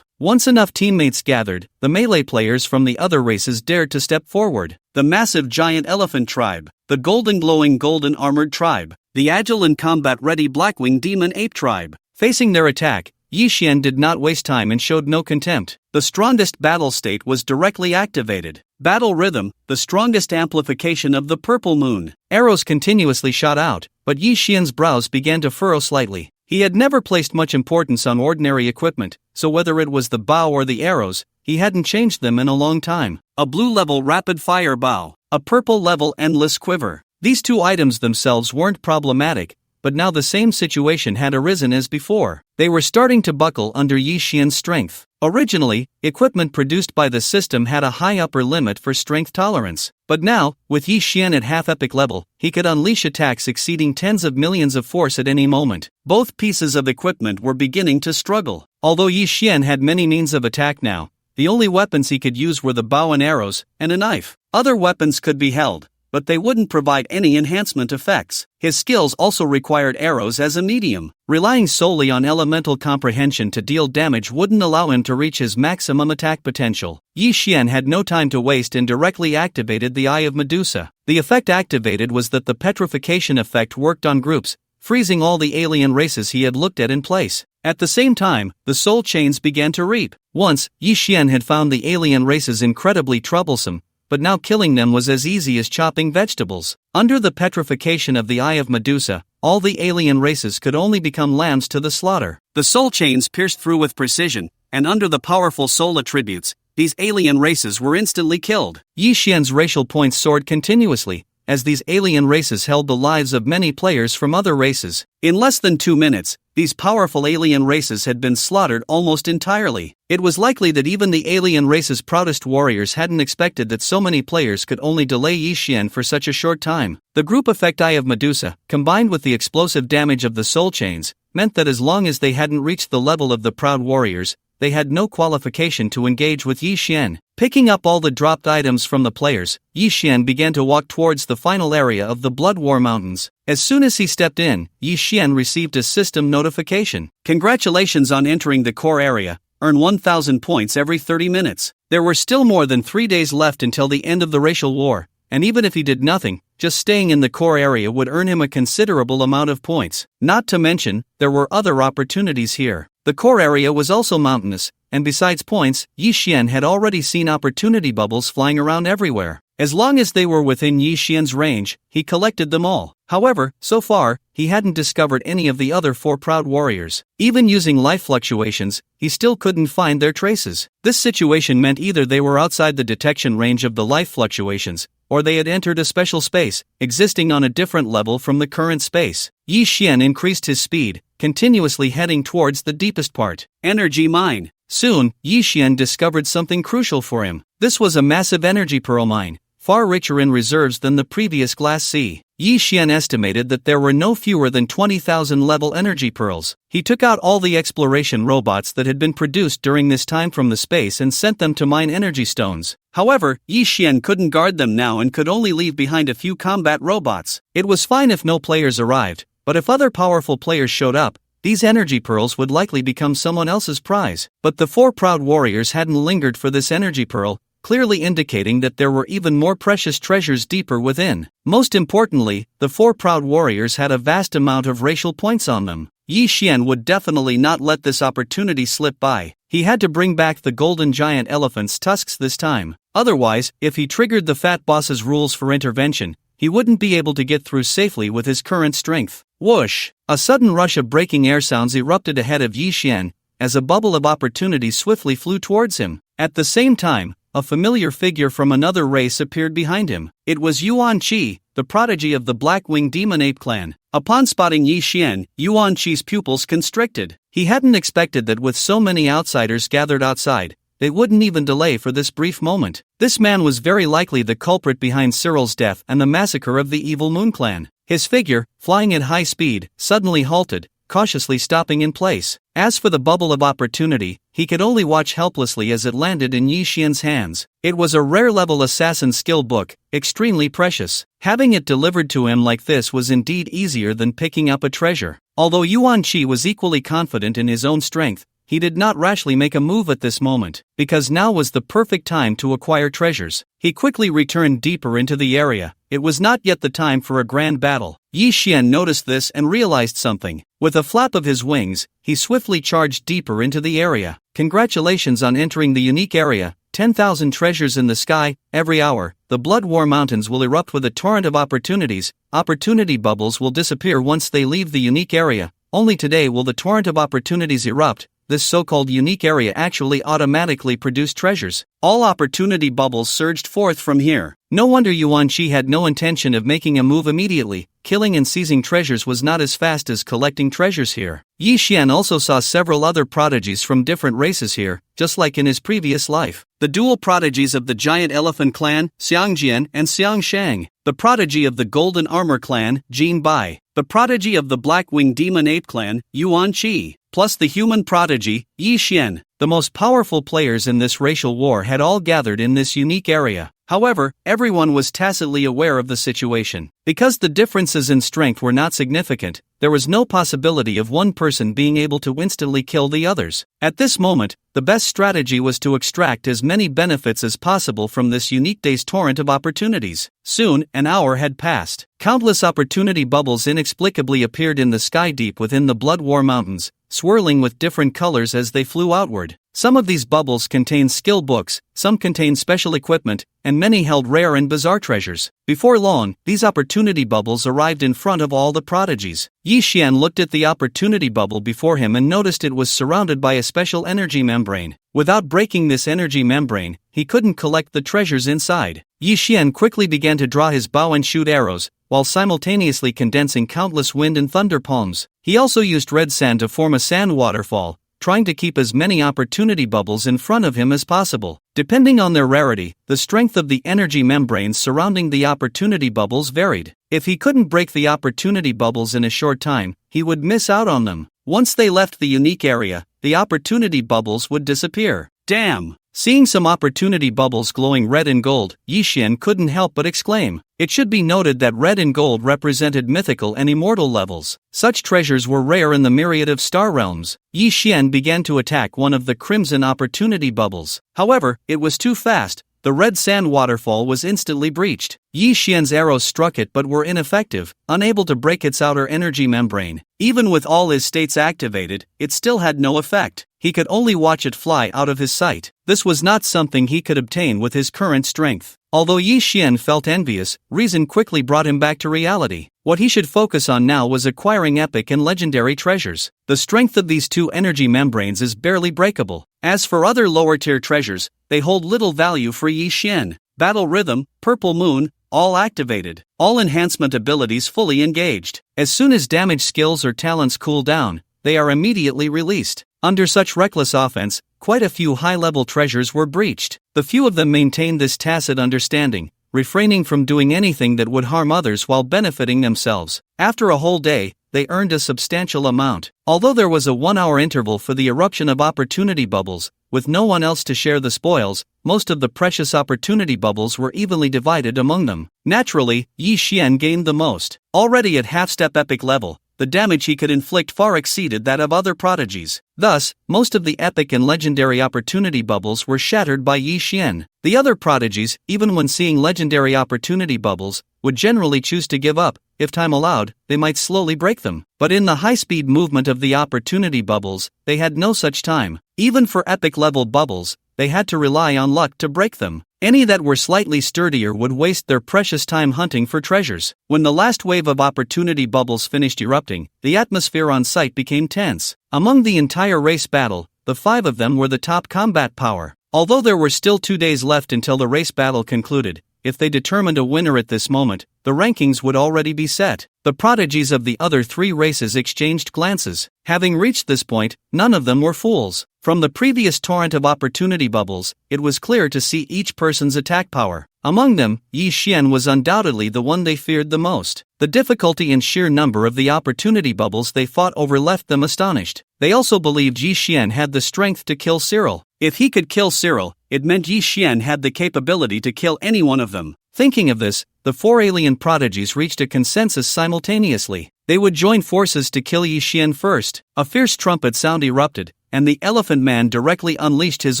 Once enough teammates gathered, the melee players from the other races dared to step forward. The massive giant elephant tribe, the golden glowing golden armored tribe, the agile and combat-ready blackwing demon ape tribe. Facing their attack, Yi Xian did not waste time and showed no contempt. The strongest battle state was directly activated. Battle rhythm, the strongest amplification of the purple moon. Arrows continuously shot out, but Yi Xian's brows began to furrow slightly. He had never placed much importance on ordinary equipment, so whether it was the bow or the arrows, he hadn't changed them in a long time. A blue-level rapid-fire bow, a purple-level endless quiver. These two items themselves weren't problematic, but now the same situation had arisen as before. They were starting to buckle under Yi Xian's strength. Originally, equipment produced by the system had a high upper limit for strength tolerance. But now, with Yi Xian at half-epic level, he could unleash attacks exceeding tens of millions of force at any moment. Both pieces of equipment were beginning to struggle. Although Yi Xian had many means of attack now, the only weapons he could use were the bow and arrows, and a knife. Other weapons could be held, but they wouldn't provide any enhancement effects. His skills also required arrows as a medium. Relying solely on elemental comprehension to deal damage wouldn't allow him to reach his maximum attack potential. Yi Xian had no time to waste and directly activated the Eye of Medusa. The effect activated was that the petrification effect worked on groups, freezing all the alien races he had looked at in place. At the same time, the soul chains began to reap. Once, Yi Xian had found the alien races incredibly troublesome, but now killing them was as easy as chopping vegetables. Under the petrification of the Eye of Medusa, all the alien races could only become lambs to the slaughter. The soul chains pierced through with precision, and under the powerful soul attributes, these alien races were instantly killed. Yi Xian's racial points soared continuously, as these alien races held the lives of many players from other races. In less than 2 minutes, these powerful alien races had been slaughtered almost entirely. It was likely that even the alien race's proudest warriors hadn't expected that so many players could only delay Yi Xian for such a short time. The group effect Eye of Medusa, combined with the explosive damage of the soul chains, meant that as long as they hadn't reached the level of the proud warriors, they had no qualification to engage with Yi Xian. Picking up all the dropped items from the players, Yi Xian began to walk towards the final area of the Blood War Mountains. As soon as he stepped in, Yi Xian received a system notification. Congratulations on entering the core area. Earn 1,000 points every 30 minutes. There were still more than 3 days left until the end of the racial war, and even if he did nothing, just staying in the core area would earn him a considerable amount of points. Not to mention, there were other opportunities here. The core area was also mountainous, and besides points, Yi Xian had already seen opportunity bubbles flying around everywhere. As long as they were within Yi Xian's range, he collected them all. However, so far, he hadn't discovered any of the other 4 proud warriors. Even using life fluctuations, he still couldn't find their traces. This situation meant either they were outside the detection range of the life fluctuations, or they had entered a special space, existing on a different level from the current space. Yi Xian increased his speed, continuously heading towards the deepest part. Energy mine. Soon, Yi Xian discovered something crucial for him. This was a massive energy pearl mine, far richer in reserves than the previous Glass Sea. Yi Xian estimated that there were no fewer than 20,000 level energy pearls. He took out all the exploration robots that had been produced during this time from the space and sent them to mine energy stones. However, Yi Xian couldn't guard them now and could only leave behind a few combat robots. It was fine if no players arrived, but if other powerful players showed up, these energy pearls would likely become someone else's prize. But the 4 proud warriors hadn't lingered for this energy pearl, clearly indicating that there were even more precious treasures deeper within. Most importantly, the 4 proud warriors had a vast amount of racial points on them. Yi Xian would definitely not let this opportunity slip by. He had to bring back the golden giant elephant's tusks this time. Otherwise, if he triggered the fat boss's rules for intervention, he wouldn't be able to get through safely with his current strength. Whoosh! A sudden rush of breaking air sounds erupted ahead of Yi Xian, as a bubble of opportunity swiftly flew towards him. At the same time, a familiar figure from another race appeared behind him. It was Yuan Qi, the prodigy of the Black-Winged Demon Ape clan. Upon spotting Yi Xian, Yuan Qi's pupils constricted. He hadn't expected that with so many outsiders gathered outside, they wouldn't even delay for this brief moment. This man was very likely the culprit behind Cyril's death and the massacre of the evil Moon clan. His figure, flying at high speed, suddenly halted, cautiously stopping in place. As for the bubble of opportunity, he could only watch helplessly as it landed in Yi Xian's hands. It was a rare-level assassin skill book, extremely precious. Having it delivered to him like this was indeed easier than picking up a treasure. Although Yuan Qi was equally confident in his own strength, he did not rashly make a move at this moment, because now was the perfect time to acquire treasures. He quickly returned deeper into the area. It was not yet the time for a grand battle. Yi Xian noticed this and realized something. With a flap of his wings, he swiftly charged deeper into the area. Congratulations on entering the unique area. 10,000 treasures in the sky. Every hour, the Blood War Mountains will erupt with a torrent of opportunities. Opportunity bubbles will disappear once they leave the unique area. Only today will the torrent of opportunities erupt. This so-called unique area actually automatically produced treasures. All opportunity bubbles surged forth from here. No wonder Yuan Qi had no intention of making a move immediately. Killing and seizing treasures was not as fast as collecting treasures here. Yi Xian also saw several other prodigies from different races here, just like in his previous life. The dual prodigies of the Giant Elephant Clan, Xiangjian and Xiangshang. The prodigy of the Golden Armor Clan, Jin Bai. The prodigy of the Black-Winged Demon Ape Clan, Yuan Qi. Plus the human prodigy, Yi Xian. The most powerful players in this racial war had all gathered in this unique area. However, everyone was tacitly aware of the situation. Because the differences in strength were not significant, there was no possibility of one person being able to instantly kill the others. At this moment, the best strategy was to extract as many benefits as possible from this unique day's torrent of opportunities. Soon, an hour had passed. Countless opportunity bubbles inexplicably appeared in the sky deep within the Blood War Mountains, swirling with different colors as they flew outward. Some of these bubbles contained skill books, some contained special equipment, and many held rare and bizarre treasures. Before long, these opportunity bubbles arrived in front of all the prodigies. Yi Xian looked at the opportunity bubble before him and noticed it was surrounded by a special energy membrane. Without breaking this energy membrane, he couldn't collect the treasures inside. Yi Xian quickly began to draw his bow and shoot arrows, while simultaneously condensing countless wind and thunder palms. He also used red sand to form a sand waterfall, trying to keep as many opportunity bubbles in front of him as possible. Depending on their rarity, the strength of the energy membranes surrounding the opportunity bubbles varied. If he couldn't break the opportunity bubbles in a short time, he would miss out on them. Once they left the unique area, the opportunity bubbles would disappear. Damn! Seeing some opportunity bubbles glowing red and gold, Yi Xian couldn't help but exclaim. It should be noted that red and gold represented mythical and immortal levels. Such treasures were rare in the myriad of star realms. Yi Xian began to attack one of the crimson opportunity bubbles. However, it was too fast. The red sand waterfall was instantly breached. Yi Xian's arrows struck it but were ineffective, unable to break its outer energy membrane. Even with all his states activated, it still had no effect. He could only watch it fly out of his sight. This was not something he could obtain with his current strength. Although Yi Xian felt envious, reason quickly brought him back to reality. What he should focus on now was acquiring epic and legendary treasures. The strength of these two energy membranes is barely breakable. As for other lower-tier treasures, they hold little value for Yi Xian. Battle Rhythm, Purple Moon, all activated. All enhancement abilities fully engaged. As soon as damage skills or talents cool down, they are immediately released. Under such reckless offense, quite a few high-level treasures were breached. The few of them maintained this tacit understanding, refraining from doing anything that would harm others while benefiting themselves. After a whole day, they earned a substantial amount. Although there was a 1-hour interval for the eruption of opportunity bubbles, with no one else to share the spoils, most of the precious opportunity bubbles were evenly divided among them. Naturally, Yi Xian gained the most. Already at half-step epic level, the damage he could inflict far exceeded that of other prodigies. Thus, most of the epic and legendary opportunity bubbles were shattered by Yi Xian. The other prodigies, even when seeing legendary opportunity bubbles, would generally choose to give up. If time allowed, they might slowly break them. But in the high-speed movement of the opportunity bubbles, they had no such time. Even for epic-level bubbles, they had to rely on luck to break them. Any that were slightly sturdier would waste their precious time hunting for treasures. When the last wave of opportunity bubbles finished erupting, the atmosphere on site became tense. Among the entire race battle, the 5 of them were the top combat power. Although there were still 2 days left until the race battle concluded, if they determined a winner at this moment, the rankings would already be set. The prodigies of the other 3 races exchanged glances. Having reached this point, none of them were fools. From the previous torrent of opportunity bubbles, it was clear to see each person's attack power. Among them, Yi Xian was undoubtedly the one they feared the most. The difficulty and sheer number of the opportunity bubbles they fought over left them astonished. They also believed Yi Xian had the strength to kill Cyril. If he could kill Cyril, it meant Yi Xian had the capability to kill any one of them. Thinking of this, the four alien prodigies reached a consensus simultaneously. They would join forces to kill Yi Xian first. A fierce trumpet sound erupted, and the Elephant Man directly unleashed his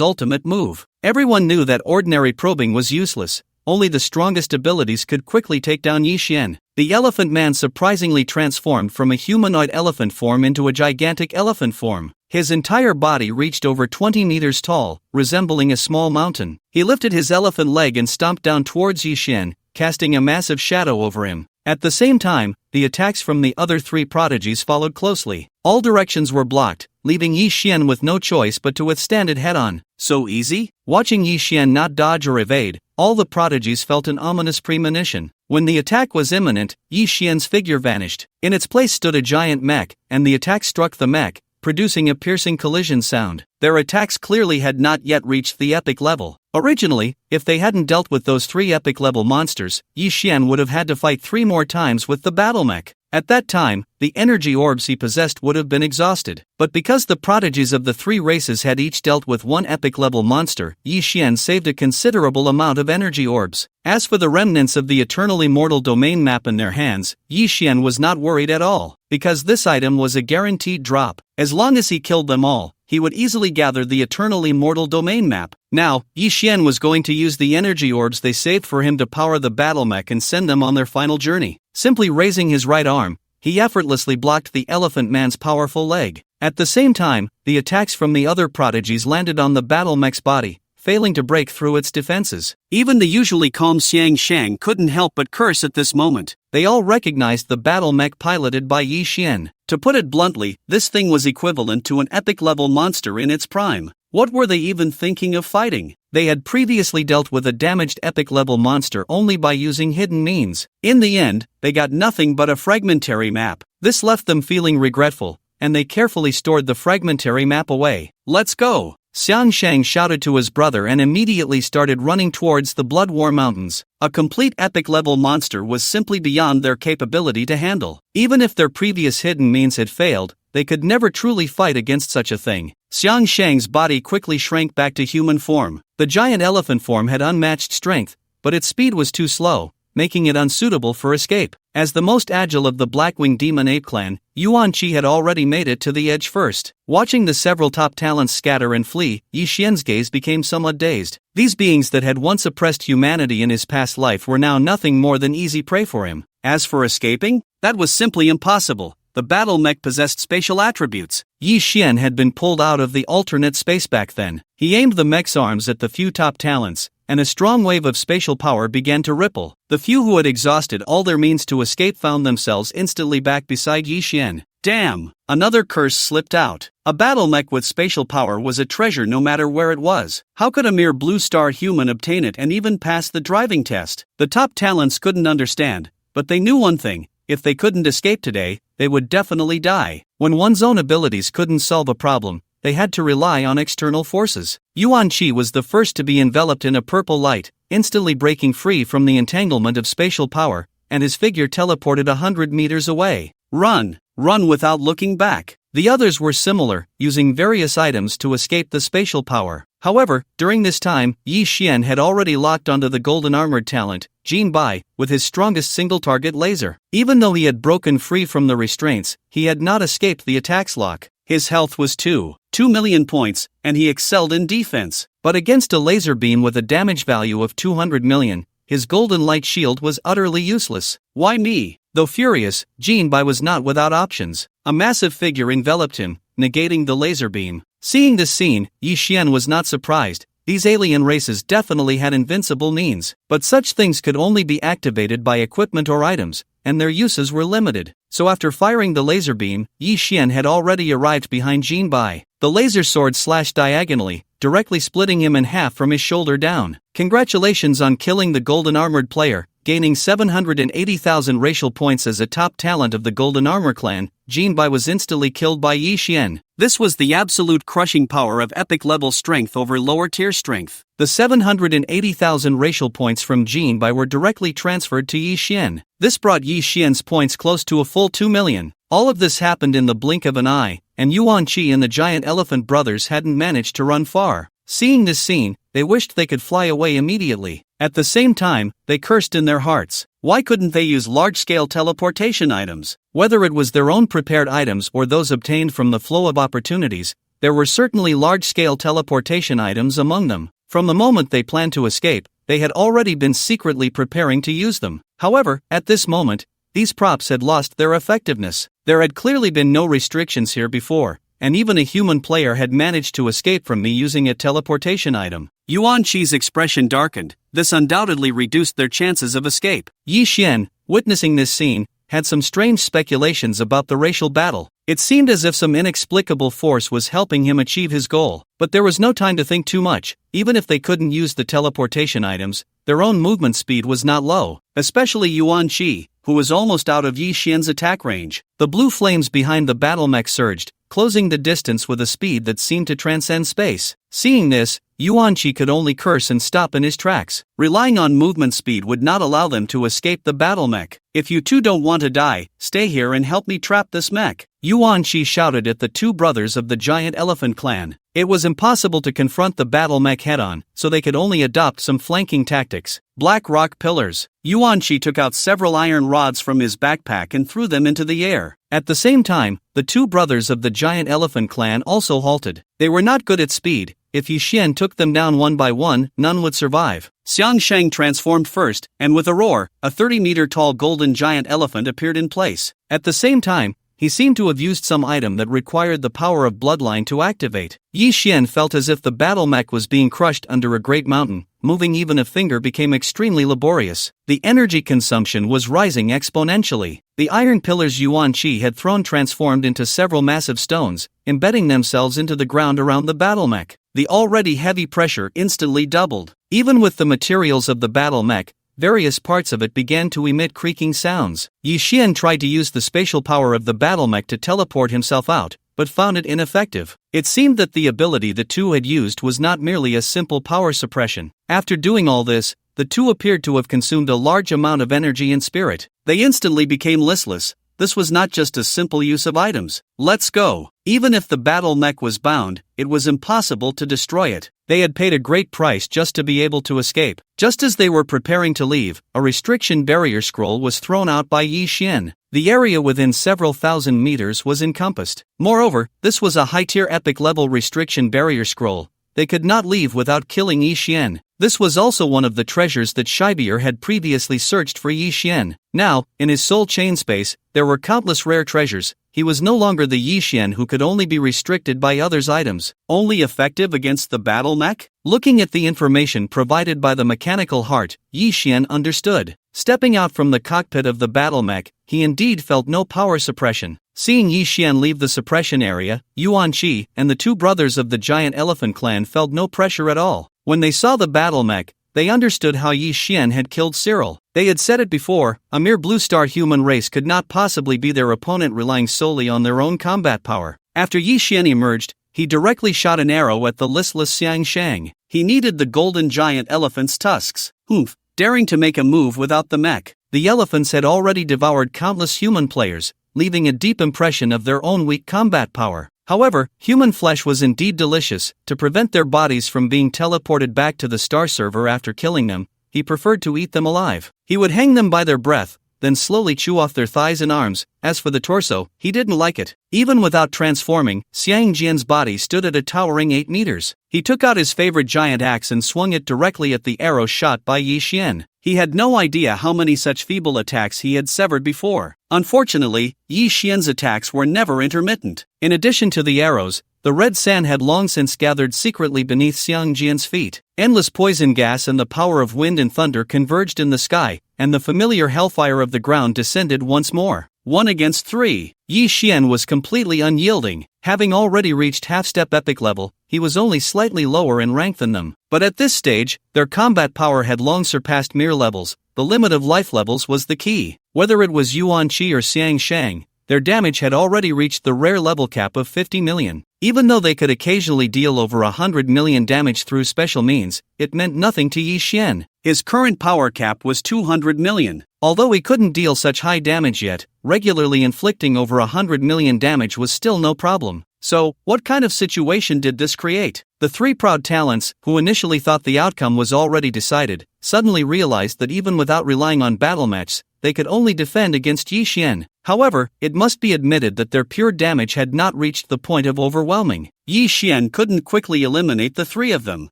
ultimate move. Everyone knew that ordinary probing was useless. Only the strongest abilities could quickly take down Yi Xian. The Elephant Man surprisingly transformed from a humanoid elephant form into a gigantic elephant form. His entire body reached over 20 meters tall, resembling a small mountain. He lifted his elephant leg and stomped down towards Yi Xian, casting a massive shadow over him. At the same time, the attacks from the other three prodigies followed closely. All directions were blocked, leaving Yi Xian with no choice but to withstand it head-on. So easy? Watching Yi Xian not dodge or evade, all the prodigies felt an ominous premonition. When the attack was imminent, Yi Xian's figure vanished. In its place stood a giant mech, and the attack struck the mech, producing a piercing collision sound. Their attacks clearly had not yet reached the epic level. Originally, if they hadn't dealt with those 3 epic level monsters, Yi Xian would have had to fight 3 more times with the battle mech. At that time, the energy orbs he possessed would have been exhausted. But because the prodigies of the 3 races had each dealt with 1 epic level monster, Yi Xian saved a considerable amount of energy orbs. As for the remnants of the eternal immortal domain map in their hands, Yi Xian was not worried at all, because this item was a guaranteed drop. As long as he killed them all, he would easily gather the eternal immortal domain map. Now, Yi Xian was going to use the energy orbs they saved for him to power the battle mech and send them on their final journey. Simply raising his right arm, he effortlessly blocked the Elephant Man's powerful leg. At the same time, the attacks from the other prodigies landed on the battle mech's body, failing to break through its defenses. Even the usually calm Xiang Shang couldn't help but curse at this moment. They all recognized the battle mech piloted by Yi Xian. To put it bluntly, this thing was equivalent to an epic-level monster in its prime. What were they even thinking of fighting? They had previously dealt with a damaged epic-level monster only by using hidden means. In the end, they got nothing but a fragmentary map. This left them feeling regretful, and they carefully stored the fragmentary map away. "Let's go!" Xiang Shang shouted to his brother and immediately started running towards the Blood War Mountains. A complete epic-level monster was simply beyond their capability to handle. Even if their previous hidden means had failed, they could never truly fight against such a thing. Xiang Shang's body quickly shrank back to human form. The giant elephant form had unmatched strength, but its speed was too slow, making it unsuitable for escape. As the most agile of the Blackwing Demon Ape clan, Yuan Qi had already made it to the edge first. Watching the several top talents scatter and flee, Yi Xian's gaze became somewhat dazed. These beings that had once oppressed humanity in his past life were now nothing more than easy prey for him. As for escaping, that was simply impossible. The battle mech possessed spatial attributes. Yi Xian had been pulled out of the alternate space back then. He aimed the mech's arms at the few top talents, and a strong wave of spatial power began to ripple. The few who had exhausted all their means to escape found themselves instantly back beside Yi Xian. Damn! Another curse slipped out. A battle mech with spatial power was a treasure no matter where it was. How could a mere blue star human obtain it and even pass the driving test? The top talents couldn't understand, but they knew one thing: if they couldn't escape today, they would definitely die. When one's own abilities couldn't solve a problem, they had to rely on external forces. Yuan Qi was the first to be enveloped in a purple light, instantly breaking free from the entanglement of spatial power, and his figure teleported 100 meters away. Run! Run without looking back. The others were similar, using various items to escape the spatial power. However, during this time, Yi Xian had already locked onto the golden armored talent, Jin Bai, with his strongest single-target laser. Even though he had broken free from the restraints, he had not escaped the attack's lock. His health was 2 million points, and he excelled in defense. But against a laser beam with a damage value of 200 million, his golden light shield was utterly useless. Why me? Though furious, Jin Bai was not without options. A massive figure enveloped him, negating the laser beam. Seeing this scene, Yi Xian was not surprised. These alien races definitely had invincible means, but such things could only be activated by equipment or items, and their uses were limited. So after firing the laser beam, Yi Xian had already arrived behind Jin Bai. The laser sword slashed diagonally, directly splitting him in half from his shoulder down. Congratulations on killing the golden armored player, gaining 780,000 racial points as a top talent of the Golden Armor clan. Jinbai was instantly killed by Yi Xian. This was the absolute crushing power of epic level strength over lower tier strength. The 780,000 racial points from Jinbai were directly transferred to Yi Xian. This brought Yi Xian's points close to a full 2 million. All of this happened in the blink of an eye, and Yuan Qi and the giant elephant brothers hadn't managed to run far. Seeing this scene, they wished they could fly away immediately. At the same time, they cursed in their hearts. Why couldn't they use large-scale teleportation items? Whether it was their own prepared items or those obtained from the flow of opportunities, there were certainly large-scale teleportation items among them. From the moment they planned to escape, they had already been secretly preparing to use them. However, at this moment, these props had lost their effectiveness. There had clearly been no restrictions here before, and even a human player had managed to escape from me using a teleportation item. Yuan Qi's expression darkened. This undoubtedly reduced their chances of escape. Yi Xian, witnessing this scene, had some strange speculations about the racial battle. It seemed as if some inexplicable force was helping him achieve his goal, but there was no time to think too much. Even if they couldn't use the teleportation items, their own movement speed was not low, especially Yuan Qi, who was almost out of Yi Xian's attack range. The blue flames behind the battle mech surged, closing the distance with a speed that seemed to transcend space. Seeing this, Yuan Qi could only curse and stop in his tracks. Relying on movement speed would not allow them to escape the battle mech. If you two don't want to die, stay here and help me trap this mech, Yuan Qi shouted at the two brothers of the giant elephant clan. It was impossible to confront the battle mech head-on, so they could only adopt some flanking tactics. Black rock pillars. Yuan Qi took out several iron rods from his backpack and threw them into the air. At the same time, the two brothers of the giant elephant clan also halted. They were not good at speed. If Yi Xian took them down one by one, none would survive. Xiang Sheng transformed first, and with a roar, a 30-meter-tall golden giant elephant appeared in place. At the same time, he seemed to have used some item that required the power of bloodline to activate. Yi Xian felt as if the battle mech was being crushed under a great mountain. Moving even a finger became extremely laborious. The energy consumption was rising exponentially. The iron pillars Yuan Qi had thrown transformed into several massive stones, embedding themselves into the ground around the battle mech. The already heavy pressure instantly doubled. Even with the materials of the battle mech, various parts of it began to emit creaking sounds. Yi Xian tried to use the spatial power of the battle mech to teleport himself out, but found it ineffective. It seemed that the ability the two had used was not merely a simple power suppression. After doing all this, the two appeared to have consumed a large amount of energy and spirit. They instantly became listless. This was not just a simple use of items. Let's go. Even if the battle mech was bound, it was impossible to destroy it. They had paid a great price just to be able to escape. Just as they were preparing to leave, a restriction barrier scroll was thrown out by Yi Xian. The area within several thousand meters was encompassed. Moreover, this was a high-tier epic level restriction barrier scroll. They could not leave without killing Yi Xian. This was also one of the treasures that Shibier had previously searched for Yi Xian. Now, in his soul chain space, there were countless rare treasures. He was no longer the Yi Xian who could only be restricted by others' items. Only effective against the battle mech? Looking at the information provided by the mechanical heart, Yi Xian understood. Stepping out from the cockpit of the battle mech, he indeed felt no power suppression. Seeing Yi Xian leave the suppression area, Yuan Qi and the two brothers of the giant elephant clan felt no pressure at all. When they saw the battle mech, they understood how Yi Xian had killed Cyril. They had said it before, a mere blue-star human race could not possibly be their opponent relying solely on their own combat power. After Yi Xian emerged, he directly shot an arrow at the listless Xiang Shang. He needed the golden giant elephant's tusks. Oof, daring to make a move without the mech. The elephants had already devoured countless human players, leaving a deep impression of their own weak combat power. However, human flesh was indeed delicious. To prevent their bodies from being teleported back to the star server after killing them, he preferred to eat them alive. He would hang them by their breath, then slowly chew off their thighs and arms. As for the torso, he didn't like it. Even without transforming, Xiang Jian's body stood at a towering 8 meters. He took out his favorite giant axe and swung it directly at the arrow shot by Yi Xian. He had no idea how many such feeble attacks he had severed before. Unfortunately, Yi Xian's attacks were never intermittent. In addition to the arrows, the red sand had long since gathered secretly beneath Xiang Jian's feet. Endless poison gas and the power of wind and thunder converged in the sky, and the familiar hellfire of the ground descended once more. 1 against 3. Yi Xian was completely unyielding. Having already reached half-step epic level, he was only slightly lower in rank than them. But at this stage, their combat power had long surpassed mere levels. the limit of life levels was the key. Whether it was Yuan Qi or Xiang Shang, their damage had already reached the rare level cap of 50 million. Even though they could occasionally deal over 100 million damage through special means, it meant nothing to Yi Xian. His current power cap was 200 million. Although he couldn't deal such high damage yet, regularly inflicting over 100 million damage was still no problem. So, what kind of situation did this create? The three proud talents, who initially thought the outcome was already decided, suddenly realized that even without relying on battle matches, they could only defend against Yi Xian. However, it must be admitted that their pure damage had not reached the point of overwhelming. Yi Xian couldn't quickly eliminate the three of them.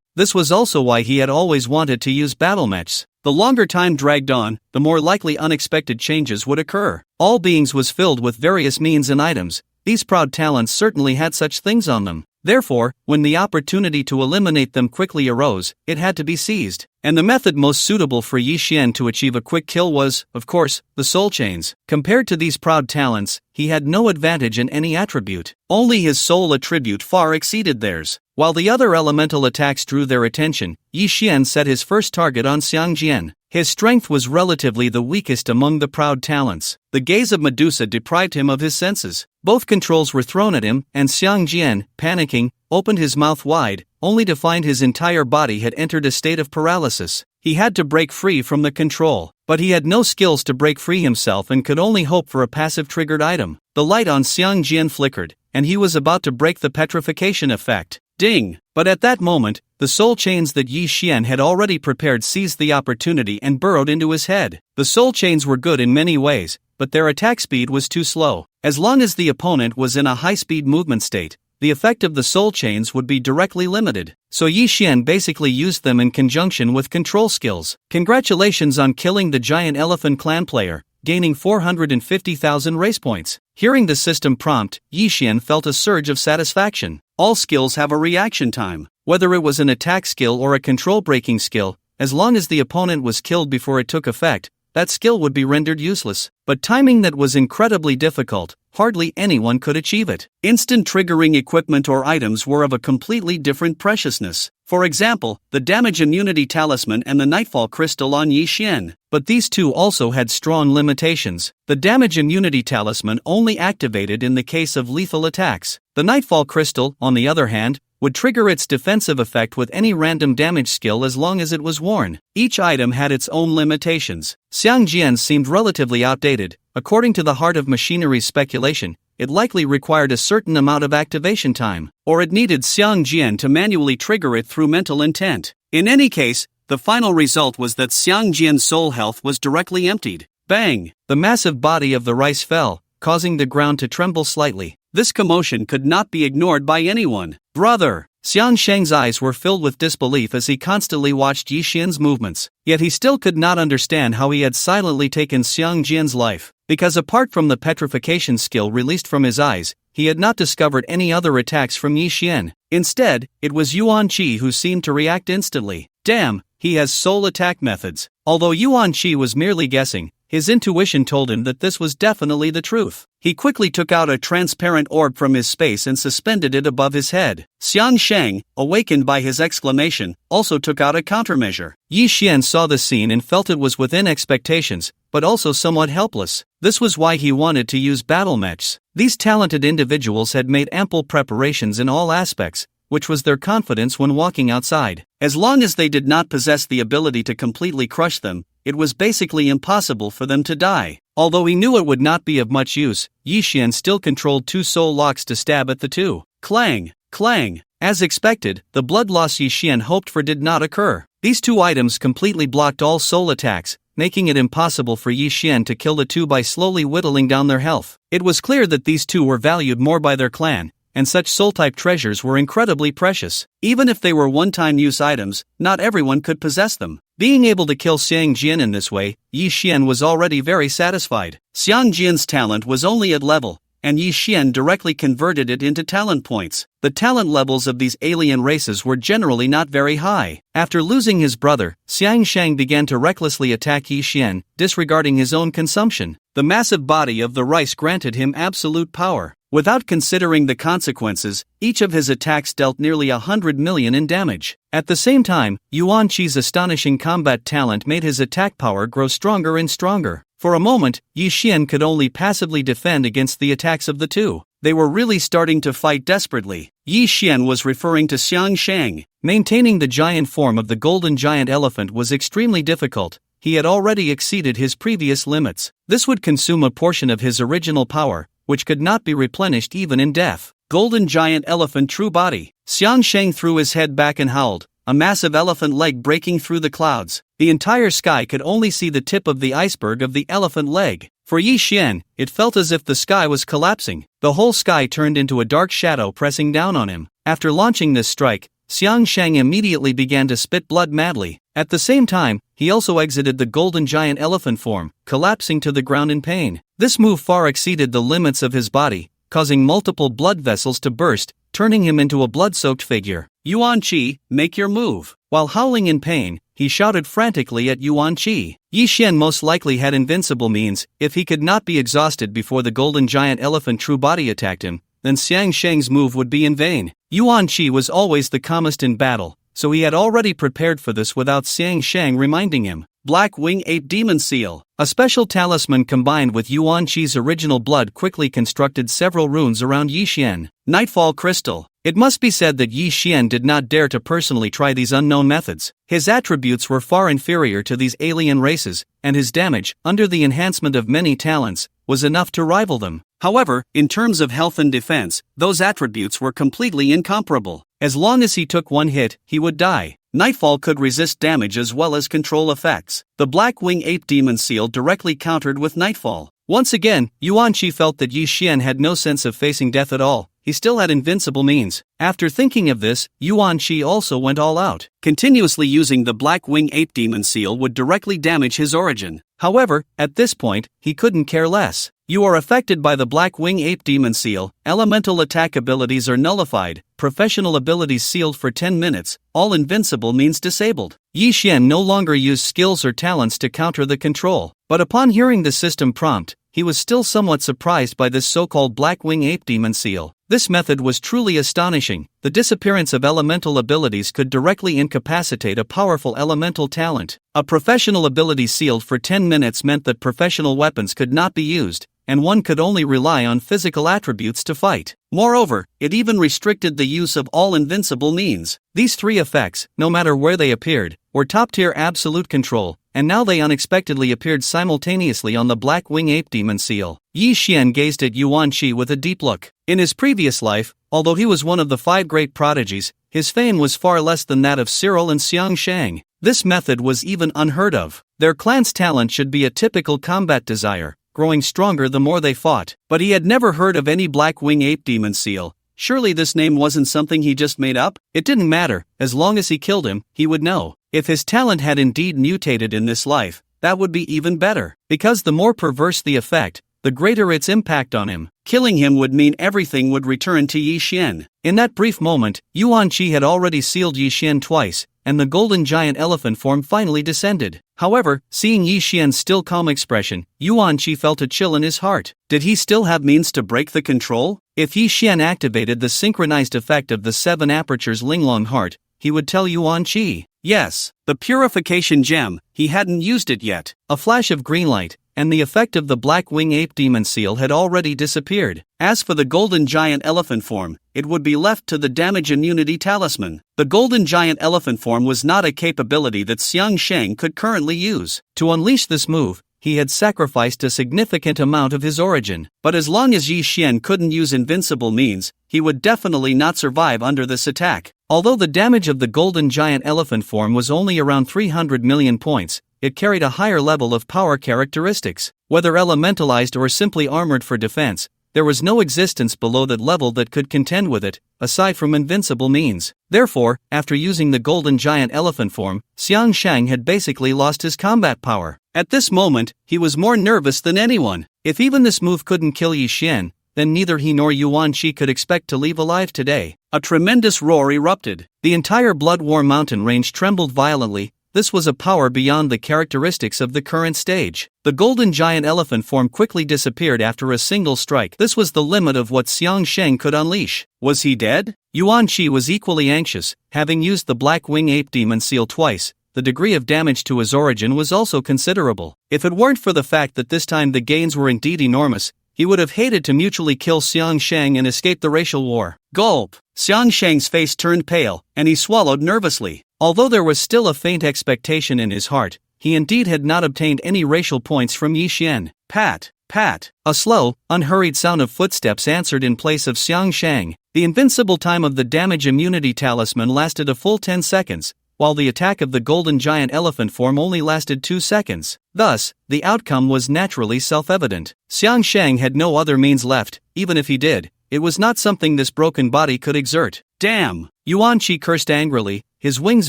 This was also why he had always wanted to use battle matches. The longer time dragged on, the more likely unexpected changes would occur. All beings was filled with various means and items. These proud talents certainly had such things on them. Therefore, when the opportunity to eliminate them quickly arose, it had to be seized. And the method most suitable for Yi Xian to achieve a quick kill was, of course, the soul chains. Compared to these proud talents, he had no advantage in any attribute. Only his soul attribute far exceeded theirs. While the other elemental attacks drew their attention, Yi Xian set his first target on Xiang Jian. His strength was relatively the weakest among the proud talents. The gaze of Medusa deprived him of his senses. Both controls were thrown at him, and Xiang Jian, panicking, opened his mouth wide, only to find his entire body had entered a state of paralysis. He had to break free from the control, but he had no skills to break free himself and could only hope for a passive triggered item. The light on Xiang Jian flickered, and he was about to break the petrification effect. Ding! But at that moment, the soul chains that Yi Xian had already prepared seized the opportunity and burrowed into his head. The soul chains were good in many ways, but their attack speed was too slow. As long as the opponent was in a high-speed movement state, the effect of the soul chains would be directly limited. So Yi Xian basically used them in conjunction with control skills. Congratulations on killing the giant elephant clan player, gaining 450,000 race points. Hearing the system prompt, Yi Xian felt a surge of satisfaction. All skills have a reaction time. Whether it was an attack skill or a control breaking skill, as long as the opponent was killed before it took effect, that skill would be rendered useless. But timing that was incredibly difficult, hardly anyone could achieve it. Instant triggering equipment or items were of a completely different preciousness. For example, the damage immunity talisman and the nightfall crystal on Yi Xian. But these two also had strong limitations. The damage immunity talisman only activated in the case of lethal attacks. The nightfall crystal, on the other hand, would trigger its defensive effect with any random damage skill as long as it was worn. Each item had its own limitations. Xiang Jian's seemed relatively outdated. According to the Heart of Machinery's speculation, it likely required a certain amount of activation time, or it needed Xiang Jian to manually trigger it through mental intent. In any case, the final result was that Xiang Jian's soul health was directly emptied. Bang! The massive body of the rice fell, causing the ground to tremble slightly. This commotion could not be ignored by anyone. Brother! Xiang Shang's eyes were filled with disbelief as he constantly watched Yi Xian's movements. Yet he still could not understand how he had silently taken Xiang Jian's life. Because apart from the petrification skill released from his eyes, he had not discovered any other attacks from Yi Xian. Instead, it was Yuan Qi who seemed to react instantly. Damn, he has soul attack methods. Although Yuan Qi was merely guessing, his intuition told him that this was definitely the truth. He quickly took out a transparent orb from his space and suspended it above his head. Xiang Shang, awakened by his exclamation, also took out a countermeasure. Yi Xian saw the scene and felt it was within expectations, but also somewhat helpless. This was why he wanted to use battle matches. These talented individuals had made ample preparations in all aspects, which was their confidence when walking outside. As long as they did not possess the ability to completely crush them, it was basically impossible for them to die. Although he knew it would not be of much use, Yi Xian still controlled two soul locks to stab at the two. Clang! Clang! As expected, the blood loss Yi Xian hoped for did not occur. These two items completely blocked all soul attacks, making it impossible for Yi Xian to kill the two by slowly whittling down their health. It was clear that these two were valued more by their clan, and such soul-type treasures were incredibly precious. Even if they were one-time use items, not everyone could possess them. Being able to kill Xiang Jian in this way, Yi Xian was already very satisfied. Xiang Jian's talent was only at level, and Yi Xian directly converted it into talent points. The talent levels of these alien races were generally not very high. After losing his brother, Xiang Shang began to recklessly attack Yi Xian, disregarding his own consumption. The massive body of the rice granted him absolute power. Without considering the consequences, each of his attacks dealt nearly 100 million in damage. At the same time, Yuan Qi's astonishing combat talent made his attack power grow stronger and stronger. For a moment, Yi Xian could only passively defend against the attacks of the two. They were really starting to fight desperately. Yi Xian was referring to Xiang Shang. Maintaining the giant form of the golden giant elephant was extremely difficult. He had already exceeded his previous limits. This would consume a portion of his original power, which could not be replenished even in death. Golden giant elephant true body. Xiang Shang threw his head back and howled, a massive elephant leg breaking through the clouds. The entire sky could only see the tip of the iceberg of the elephant leg. For Yi Xian, it felt as if the sky was collapsing. The whole sky turned into a dark shadow pressing down on him. After launching this strike, Xiang Shang immediately began to spit blood madly. At the same time, he also exited the golden giant elephant form, collapsing to the ground in pain. This move far exceeded the limits of his body, causing multiple blood vessels to burst, turning him into a blood-soaked figure. Yuan Qi, make your move. While howling in pain, he shouted frantically at Yuan Qi. Yi Xian most likely had invincible means. If he could not be exhausted before the golden giant elephant true body attacked him, then Xiang Shang's move would be in vain. Yuan Qi was always the calmest in battle, so he had already prepared for this without Xiang Shang reminding him. Black Wing Ape Demon Seal. A special talisman combined with Yuan Qi's original blood quickly constructed several runes around Yi Xian. Nightfall Crystal. It must be said that Yi Xian did not dare to personally try these unknown methods. His attributes were far inferior to these alien races, and his damage, under the enhancement of many talents, was enough to rival them. However, in terms of health and defense, those attributes were completely incomparable. As long as he took one hit, he would die. Nightfall could resist damage as well as control effects. The Black Wing Ape Demon Seal directly countered with Nightfall. Once again, Yuan Qi felt that Yi Xian had no sense of facing death at all. He still had invincible means. After thinking of this, Yuan Qi also went all out. Continuously using the Black Wing Ape Demon Seal would directly damage his origin. However, at this point, he couldn't care less. You are affected by the Black Wing Ape Demon Seal, elemental attack abilities are nullified, professional abilities sealed for 10 minutes, all invincible means disabled. Yi Xian no longer used skills or talents to counter the control, but upon hearing the system prompt, he was still somewhat surprised by this so-called Black Wing Ape Demon Seal. This method was truly astonishing. The disappearance of elemental abilities could directly incapacitate a powerful elemental talent. A professional ability sealed for 10 minutes meant that professional weapons could not be used, and one could only rely on physical attributes to fight. Moreover, it even restricted the use of all invincible means. These three effects, no matter where they appeared, were top-tier absolute control, and now they unexpectedly appeared simultaneously on the Black Wing Ape Demon Seal. Yi Xian gazed at Yuan Qi with a deep look. In his previous life, although he was one of the 5 great prodigies, his fame was far less than that of Cyril and Xiang Shang. This method was even unheard of. Their clan's talent should be a typical combat desire, growing stronger the more they fought. But he had never heard of any Black Wing Ape Demon Seal. Surely this name wasn't something he just made up? It didn't matter, as long as he killed him, he would know. If his talent had indeed mutated in this life, that would be even better. Because the more perverse the effect, the greater its impact on him. Killing him would mean everything would return to Yi Xian. In that brief moment, Yuan Qi had already sealed Yi Xian twice, and the golden giant elephant form finally descended. However, seeing Yi Xian's still calm expression, Yuan Qi felt a chill in his heart. Did he still have means to break the control? If Yi Xian activated the synchronized effect of the 7 apertures Linglong Heart, he would tell Yuan Qi. Yes, the purification gem, he hadn't used it yet. A flash of green light, and the effect of the Black Wing Ape Demon Seal had already disappeared. As for the golden giant elephant form, it would be left to the damage immunity talisman. The golden giant elephant form was not a capability that Xiang Shang could currently use. To unleash this move, he had sacrificed a significant amount of his origin. But as long as Yi Xian couldn't use invincible means, he would definitely not survive under this attack. Although the damage of the golden giant elephant form was only around 300 million points, it carried a higher level of power characteristics. Whether elementalized or simply armored for defense, there was no existence below that level that could contend with it, aside from invincible means. Therefore, after using the golden giant elephant form, Xiang Shang had basically lost his combat power. At this moment, he was more nervous than anyone. If even this move couldn't kill Yi Xian, then neither he nor Yuan Shi could expect to leave alive today. A tremendous roar erupted. The entire Blood War mountain range trembled violently. This was a power beyond the characteristics of the current stage. The golden giant elephant form quickly disappeared after a single strike. This was the limit of what Xiang Sheng could unleash. Was he dead? Yuan Shi was equally anxious, having used the Black Wing Ape Demon Seal twice. The degree of damage to his origin was also considerable. If it weren't for the fact that this time the gains were indeed enormous, he would have hated to mutually kill Xiang Sheng and escape the racial war. Gulp! Xiang Sheng's face turned pale, and he swallowed nervously. Although there was still a faint expectation in his heart, he indeed had not obtained any racial points from Yi Xian. Pat! Pat! A slow, unhurried sound of footsteps answered in place of Xiang Sheng. The invincible time of the damage immunity talisman lasted a full 10 seconds. While the attack of the golden giant elephant form only lasted 2 seconds. Thus, the outcome was naturally self-evident. Xiang Sheng had no other means left. Even if he did, it was not something this broken body could exert. Damn! Yuan Shi cursed angrily, his wings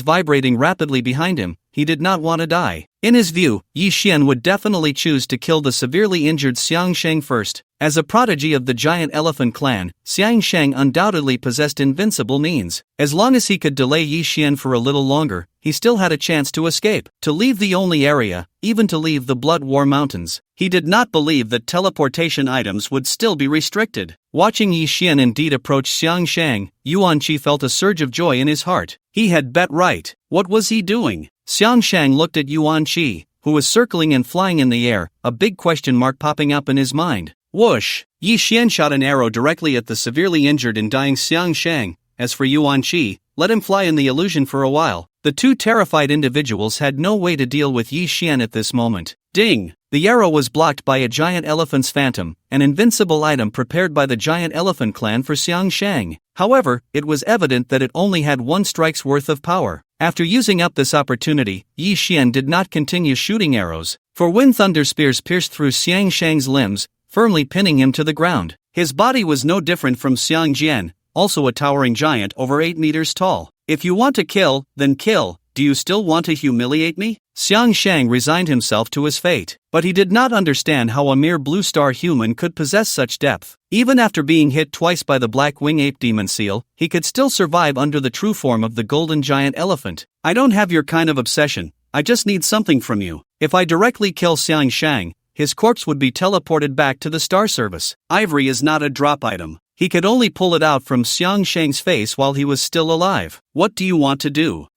vibrating rapidly behind him. He did not want to die. In his view, Yi Xian would definitely choose to kill the severely injured Xiang Sheng first. As a prodigy of the giant elephant clan, Xiang Sheng undoubtedly possessed invincible means. As long as he could delay Yi Xian for a little longer, he still had a chance to escape, to leave the only area, even to leave the Blood War Mountains. He did not believe that teleportation items would still be restricted. Watching Yi Xian indeed approach Xiang Sheng, Yuan Shi felt a surge of joy in his heart. He had bet right. What was he doing? Xiang Sheng looked at Yuan Shi, who was circling and flying in the air, a big question mark popping up in his mind. Whoosh! Yi Xian shot an arrow directly at the severely injured and dying Xiang Sheng. As for Yuan Shi, let him fly in the illusion for a while. The two terrified individuals had no way to deal with Yi Xian at this moment. Ding! The arrow was blocked by a giant elephant's phantom, an invincible item prepared by the giant elephant clan for Xiang Sheng. However, it was evident that it only had one strike's worth of power. After using up this opportunity, Yi Xian did not continue shooting arrows, for wind thunder spears pierced through Xiang Sheng's limbs, firmly pinning him to the ground. His body was no different from Xiang Jian, also a towering giant over 8 meters tall. If you want to kill, then kill. Do you still want to humiliate me? Xiang Sheng resigned himself to his fate, but he did not understand how a mere blue star human could possess such depth. Even after being hit twice by the Black Wing Ape Demon Seal, he could still survive under the true form of the golden giant elephant. I don't have your kind of obsession, I just need something from you. If I directly kill Xiang Sheng, his corpse would be teleported back to the star service. Ivory is not a drop item. He could only pull it out from Xiang Sheng's face while he was still alive. What do you want to do?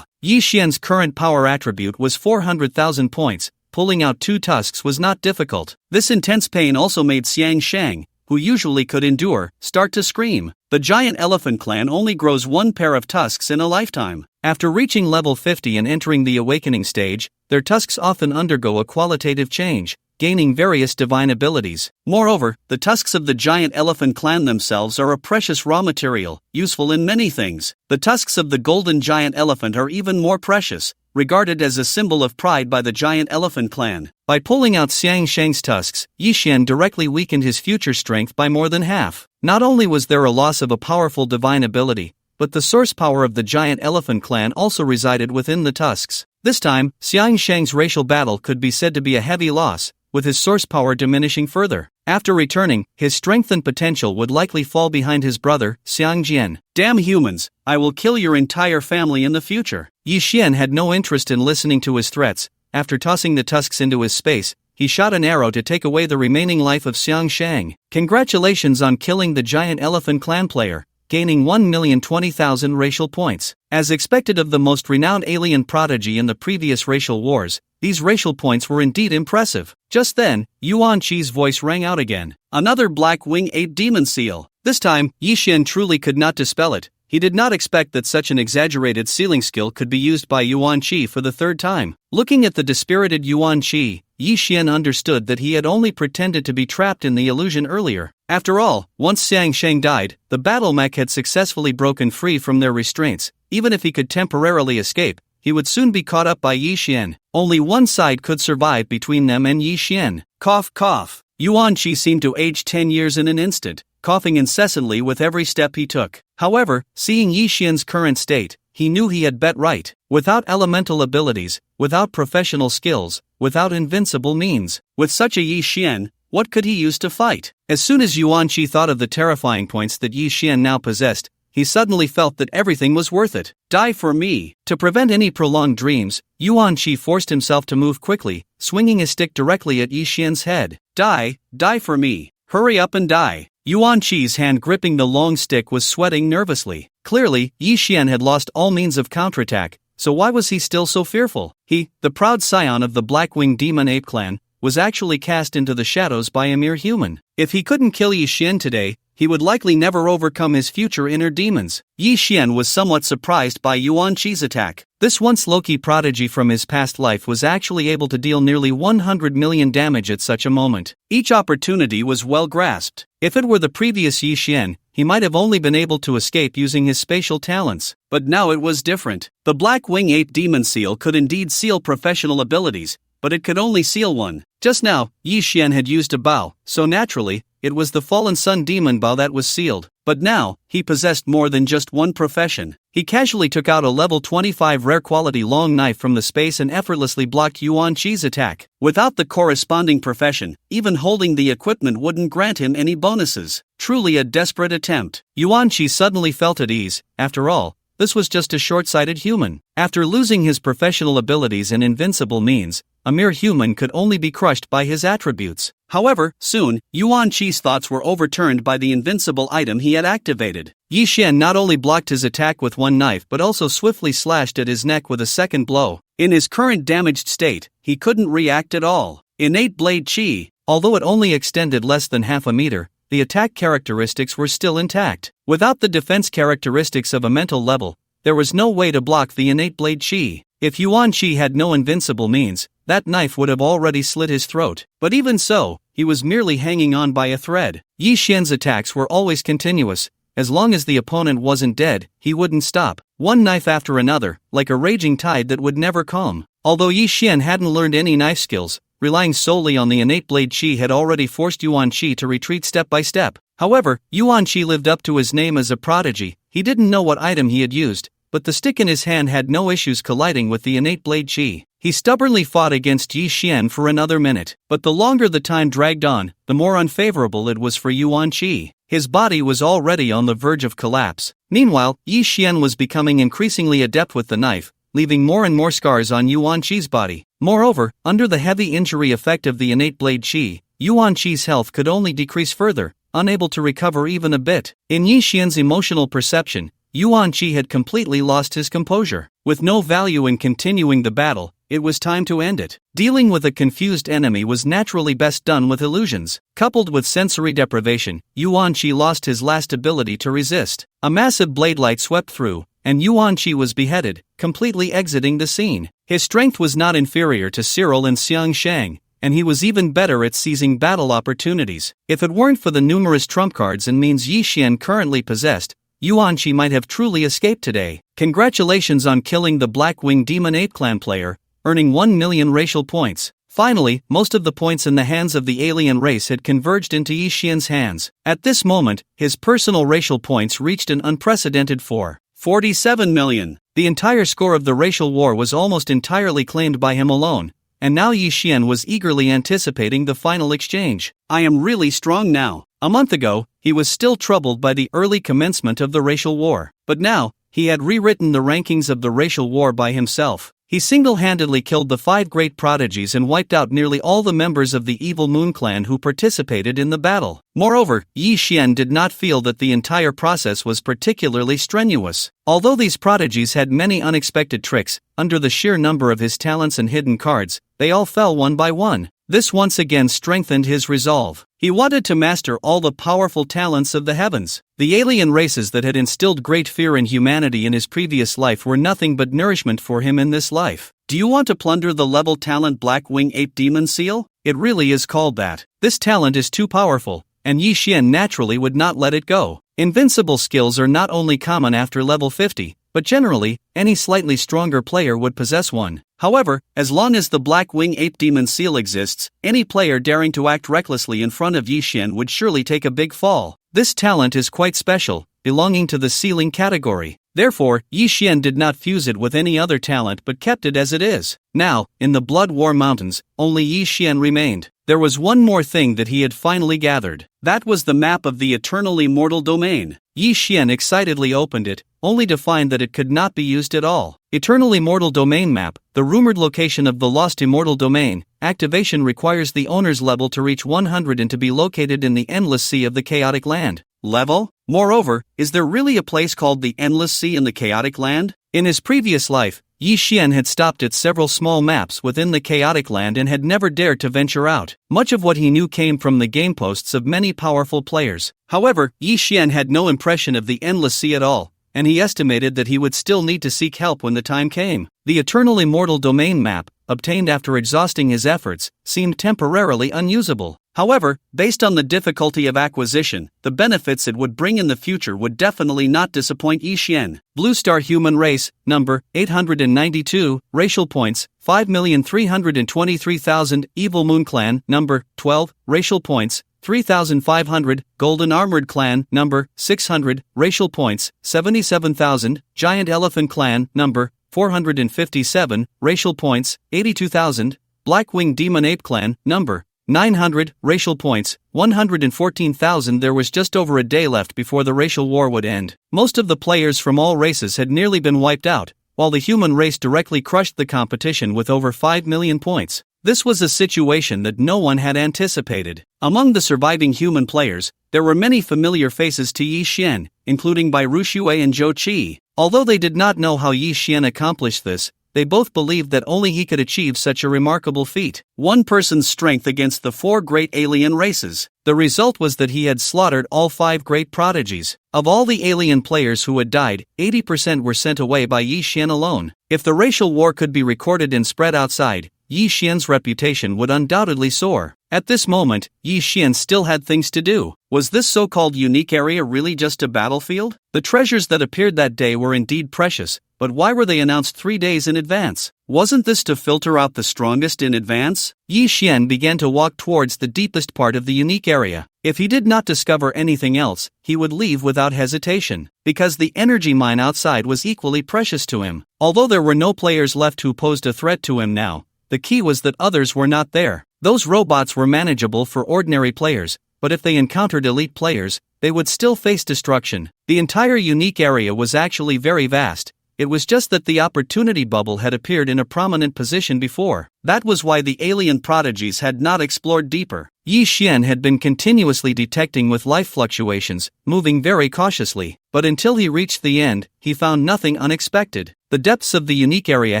Yi Xian's current power attribute was 400,000 points. Pulling out 2 tusks was not difficult. This intense pain also made Xiang Sheng, who usually could endure, start to scream. The giant elephant clan only grows 1 pair of tusks in a lifetime. After reaching level 50 and entering the awakening stage, their tusks often undergo a qualitative change, gaining various divine abilities. Moreover, the tusks of the giant elephant clan themselves are a precious raw material, useful in many things. The tusks of the golden giant elephant are even more precious, regarded as a symbol of pride by the giant elephant clan. By pulling out Xiang Sheng's tusks, Yi Xian directly weakened his future strength by more than half. Not only was there a loss of a powerful divine ability, but the source power of the giant elephant clan also resided within the tusks. This time, Xiang Sheng's racial battle could be said to be a heavy loss, with his source power diminishing further. After returning, his strength and potential would likely fall behind his brother, Xiang Jian. Damn humans, I will kill your entire family in the future. Yi Xian had no interest in listening to his threats. After tossing the tusks into his space, he shot an arrow to take away the remaining life of Xiang Sheng. Congratulations on killing the giant elephant clan player, gaining 1,020,000 racial points. As expected of the most renowned alien prodigy in the previous racial wars, these racial points were indeed impressive. Just then, Yuan Shi's voice rang out again. Another Black Wing Ape Demon Seal. This time, Yi Xian truly could not dispel it. He did not expect that such an exaggerated sealing skill could be used by Yuan Shi for the 3rd time. Looking at the dispirited Yuan Shi, Yi Xian understood that he had only pretended to be trapped in the illusion earlier. After all, once Xiang Sheng died, the battle mech had successfully broken free from their restraints. Even if he could temporarily escape, he would soon be caught up by Yi Xian. Only one side could survive between them and Yi Xian. Cough, cough. Yuan Shi seemed to age 10 years in an instant, coughing incessantly with every step he took. However, seeing Yi Xian's current state, he knew he had bet right. Without elemental abilities, without professional skills, without invincible means, with such a Yi Xian, what could he use to fight? As soon as Yuan Qi thought of the terrifying points that Yi Xian now possessed, he suddenly felt that everything was worth it. Die for me. To prevent any prolonged dreams, Yuan Qi forced himself to move quickly, swinging his stick directly at Yi Xian's head. Die for me. Hurry up and die. Yuan Qi's hand gripping the long stick was sweating nervously. Clearly, Yi Xian had lost all means of counterattack, so why was he still so fearful? He, the proud scion of the Black-Winged Demon Ape Clan, was actually cast into the shadows by a mere human. If he couldn't kill Yi Xian today, he would likely never overcome his future inner demons. Yi Xian was somewhat surprised by Yuan Qi's attack. This once low-key prodigy from his past life was actually able to deal nearly 100 million damage at such a moment. Each opportunity was well grasped. If it were the previous Yi Xian, he might have only been able to escape using his spatial talents. But now it was different. The Black Wing Ape Demon Seal could indeed seal professional abilities, but it could only seal one. Just now, Yi Xian had used a bow, so naturally, it was the Fallen Sun Demon bow that was sealed. But now, he possessed more than just one profession. He casually took out a level 25 rare quality long knife from the space and effortlessly blocked Yuan Qi's attack. Without the corresponding profession, even holding the equipment wouldn't grant him any bonuses. Truly a desperate attempt. Yuan Qi suddenly felt at ease. After all, this was just a short-sighted human. After losing his professional abilities and invincible means, a mere human could only be crushed by his attributes. However, soon, Yuan Qi's thoughts were overturned by the invincible item he had activated. Yi Xian not only blocked his attack with one knife but also swiftly slashed at his neck with a second blow. In his current damaged state, he couldn't react at all. Innate Blade Qi, although it only extended less than half a meter, the attack characteristics were still intact. Without the defense characteristics of a mental level, there was no way to block the innate Blade Qi. If Yuan Qi had no invincible means, that knife would have already slit his throat. But even so, he was merely hanging on by a thread. Yi Xian's attacks were always continuous. As long as the opponent wasn't dead, he wouldn't stop. One knife after another, like a raging tide that would never calm. Although Yi Xian hadn't learned any knife skills, relying solely on the innate Blade Qi had already forced Yuan Qi to retreat step by step. However, Yuan Qi lived up to his name as a prodigy. He didn't know what item he had used, but the stick in his hand had no issues colliding with the innate Blade Qi. He stubbornly fought against Yi Xian for another minute, but the longer the time dragged on, the more unfavorable it was for Yuan Qi. His body was already on the verge of collapse. Meanwhile, Yi Xian was becoming increasingly adept with the knife, leaving more and more scars on Yuan Qi's body. Moreover, under the heavy injury effect of the innate Blade Qi, Yuan Qi's health could only decrease further, unable to recover even a bit. In Yi Xian's emotional perception, Yuan Qi had completely lost his composure. With no value in continuing the battle, it was time to end it. Dealing with a confused enemy was naturally best done with illusions. Coupled with sensory deprivation, Yuan Qi lost his last ability to resist. A massive blade light swept through, and Yuan Qi was beheaded, completely exiting the scene. His strength was not inferior to Cyril and Xiang Shang, and he was even better at seizing battle opportunities. If it weren't for the numerous trump cards and means Yi Xian currently possessed, Yuan Qi might have truly escaped today. Congratulations on killing the Black-Winged Demon Ape Clan player, earning 1 million racial points. Finally, most of the points in the hands of the alien race had converged into Yi Xian's hands. At this moment, his personal racial points reached an unprecedented 47 million. The entire score of the racial war was almost entirely claimed by him alone, and now Yi Xian was eagerly anticipating the final exchange. I am really strong now. A month ago, he was still troubled by the early commencement of the racial war, but now, he had rewritten the rankings of the racial war by himself. He single-handedly killed the 5 great prodigies and wiped out nearly all the members of the evil Moon Clan who participated in the battle. Moreover, Yi Xian did not feel that the entire process was particularly strenuous. Although these prodigies had many unexpected tricks, under the sheer number of his talents and hidden cards, they all fell one by one. This once again strengthened his resolve. He wanted to master all the powerful talents of the heavens. The alien races that had instilled great fear in humanity in his previous life were nothing but nourishment for him in this life. Do you want to plunder the level talent Black Wing Ape Demon Seal? It really is called that. This talent is too powerful, and Yi Xian naturally would not let it go. Invincible skills are not only common after level 50, but generally, any slightly stronger player would possess one. However, as long as the Black Wing Ape Demon Seal exists, any player daring to act recklessly in front of Yi Xian would surely take a big fall. This talent is quite special, belonging to the ceiling category. Therefore, Yi Xian did not fuse it with any other talent but kept it as it is. Now, in the Blood War Mountains, only Yi Xian remained. There was one more thing that he had finally gathered. That was the map of the Eternal Immortal Domain. Yi Xian excitedly opened it, only to find that it could not be used at all. Eternal Immortal Domain map, the rumored location of the lost Immortal Domain. Activation requires the owner's level to reach 100 and to be located in the Endless Sea of the Chaotic Land. Level? Moreover, is there really a place called the Endless Sea in the Chaotic Land? In his previous life, Yi Xian had stopped at several small maps within the Chaotic Land and had never dared to venture out. Much of what he knew came from the game posts of many powerful players. However, Yi Xian had no impression of the Endless Sea at all, and he estimated that he would still need to seek help when the time came. The Eternal Immortal Domain map, obtained after exhausting his efforts, seemed temporarily unusable. However, based on the difficulty of acquisition, the benefits it would bring in the future would definitely not disappoint Yi Xian. Blue Star Human Race, number 892, racial points 5,323,000. Evil Moon Clan, number 12, racial points 3,500. Golden Armored Clan, number 600, racial points 77,000. Giant Elephant Clan, number 457, racial points 82,000. Blackwing Demon Ape Clan, number 900, racial points 114,000. There was just over a day left before the racial war would end. Most of the players from all races had nearly been wiped out, while the human race directly crushed the competition with over 5 million points. This was a situation that no one had anticipated. Among the surviving human players, there were many familiar faces to Yi Xian, including Bai Ruxue and Zhou Qi. Although they did not know how Yi Xian accomplished this, they both believed that only he could achieve such a remarkable feat. One person's strength against the 4 great alien races. The result was that he had slaughtered all 5 great prodigies. Of all the alien players who had died, 80% were sent away by Yi Xian alone. If the racial war could be recorded and spread outside, Yi Xian's reputation would undoubtedly soar. At this moment, Yi Xian still had things to do. Was this so-called unique area really just a battlefield? The treasures that appeared that day were indeed precious, but why were they announced 3 days in advance? Wasn't this to filter out the strongest in advance? Yi Xian began to walk towards the deepest part of the unique area. If he did not discover anything else, he would leave without hesitation, because the energy mine outside was equally precious to him. Although there were no players left who posed a threat to him now, the key was that others were not there. Those robots were manageable for ordinary players, but if they encountered elite players, they would still face destruction. The entire unique area was actually very vast. It was just that the opportunity bubble had appeared in a prominent position before. That was why the alien prodigies had not explored deeper. Yi Xian had been continuously detecting with life fluctuations, moving very cautiously, but until he reached the end, he found nothing unexpected. The depths of the unique area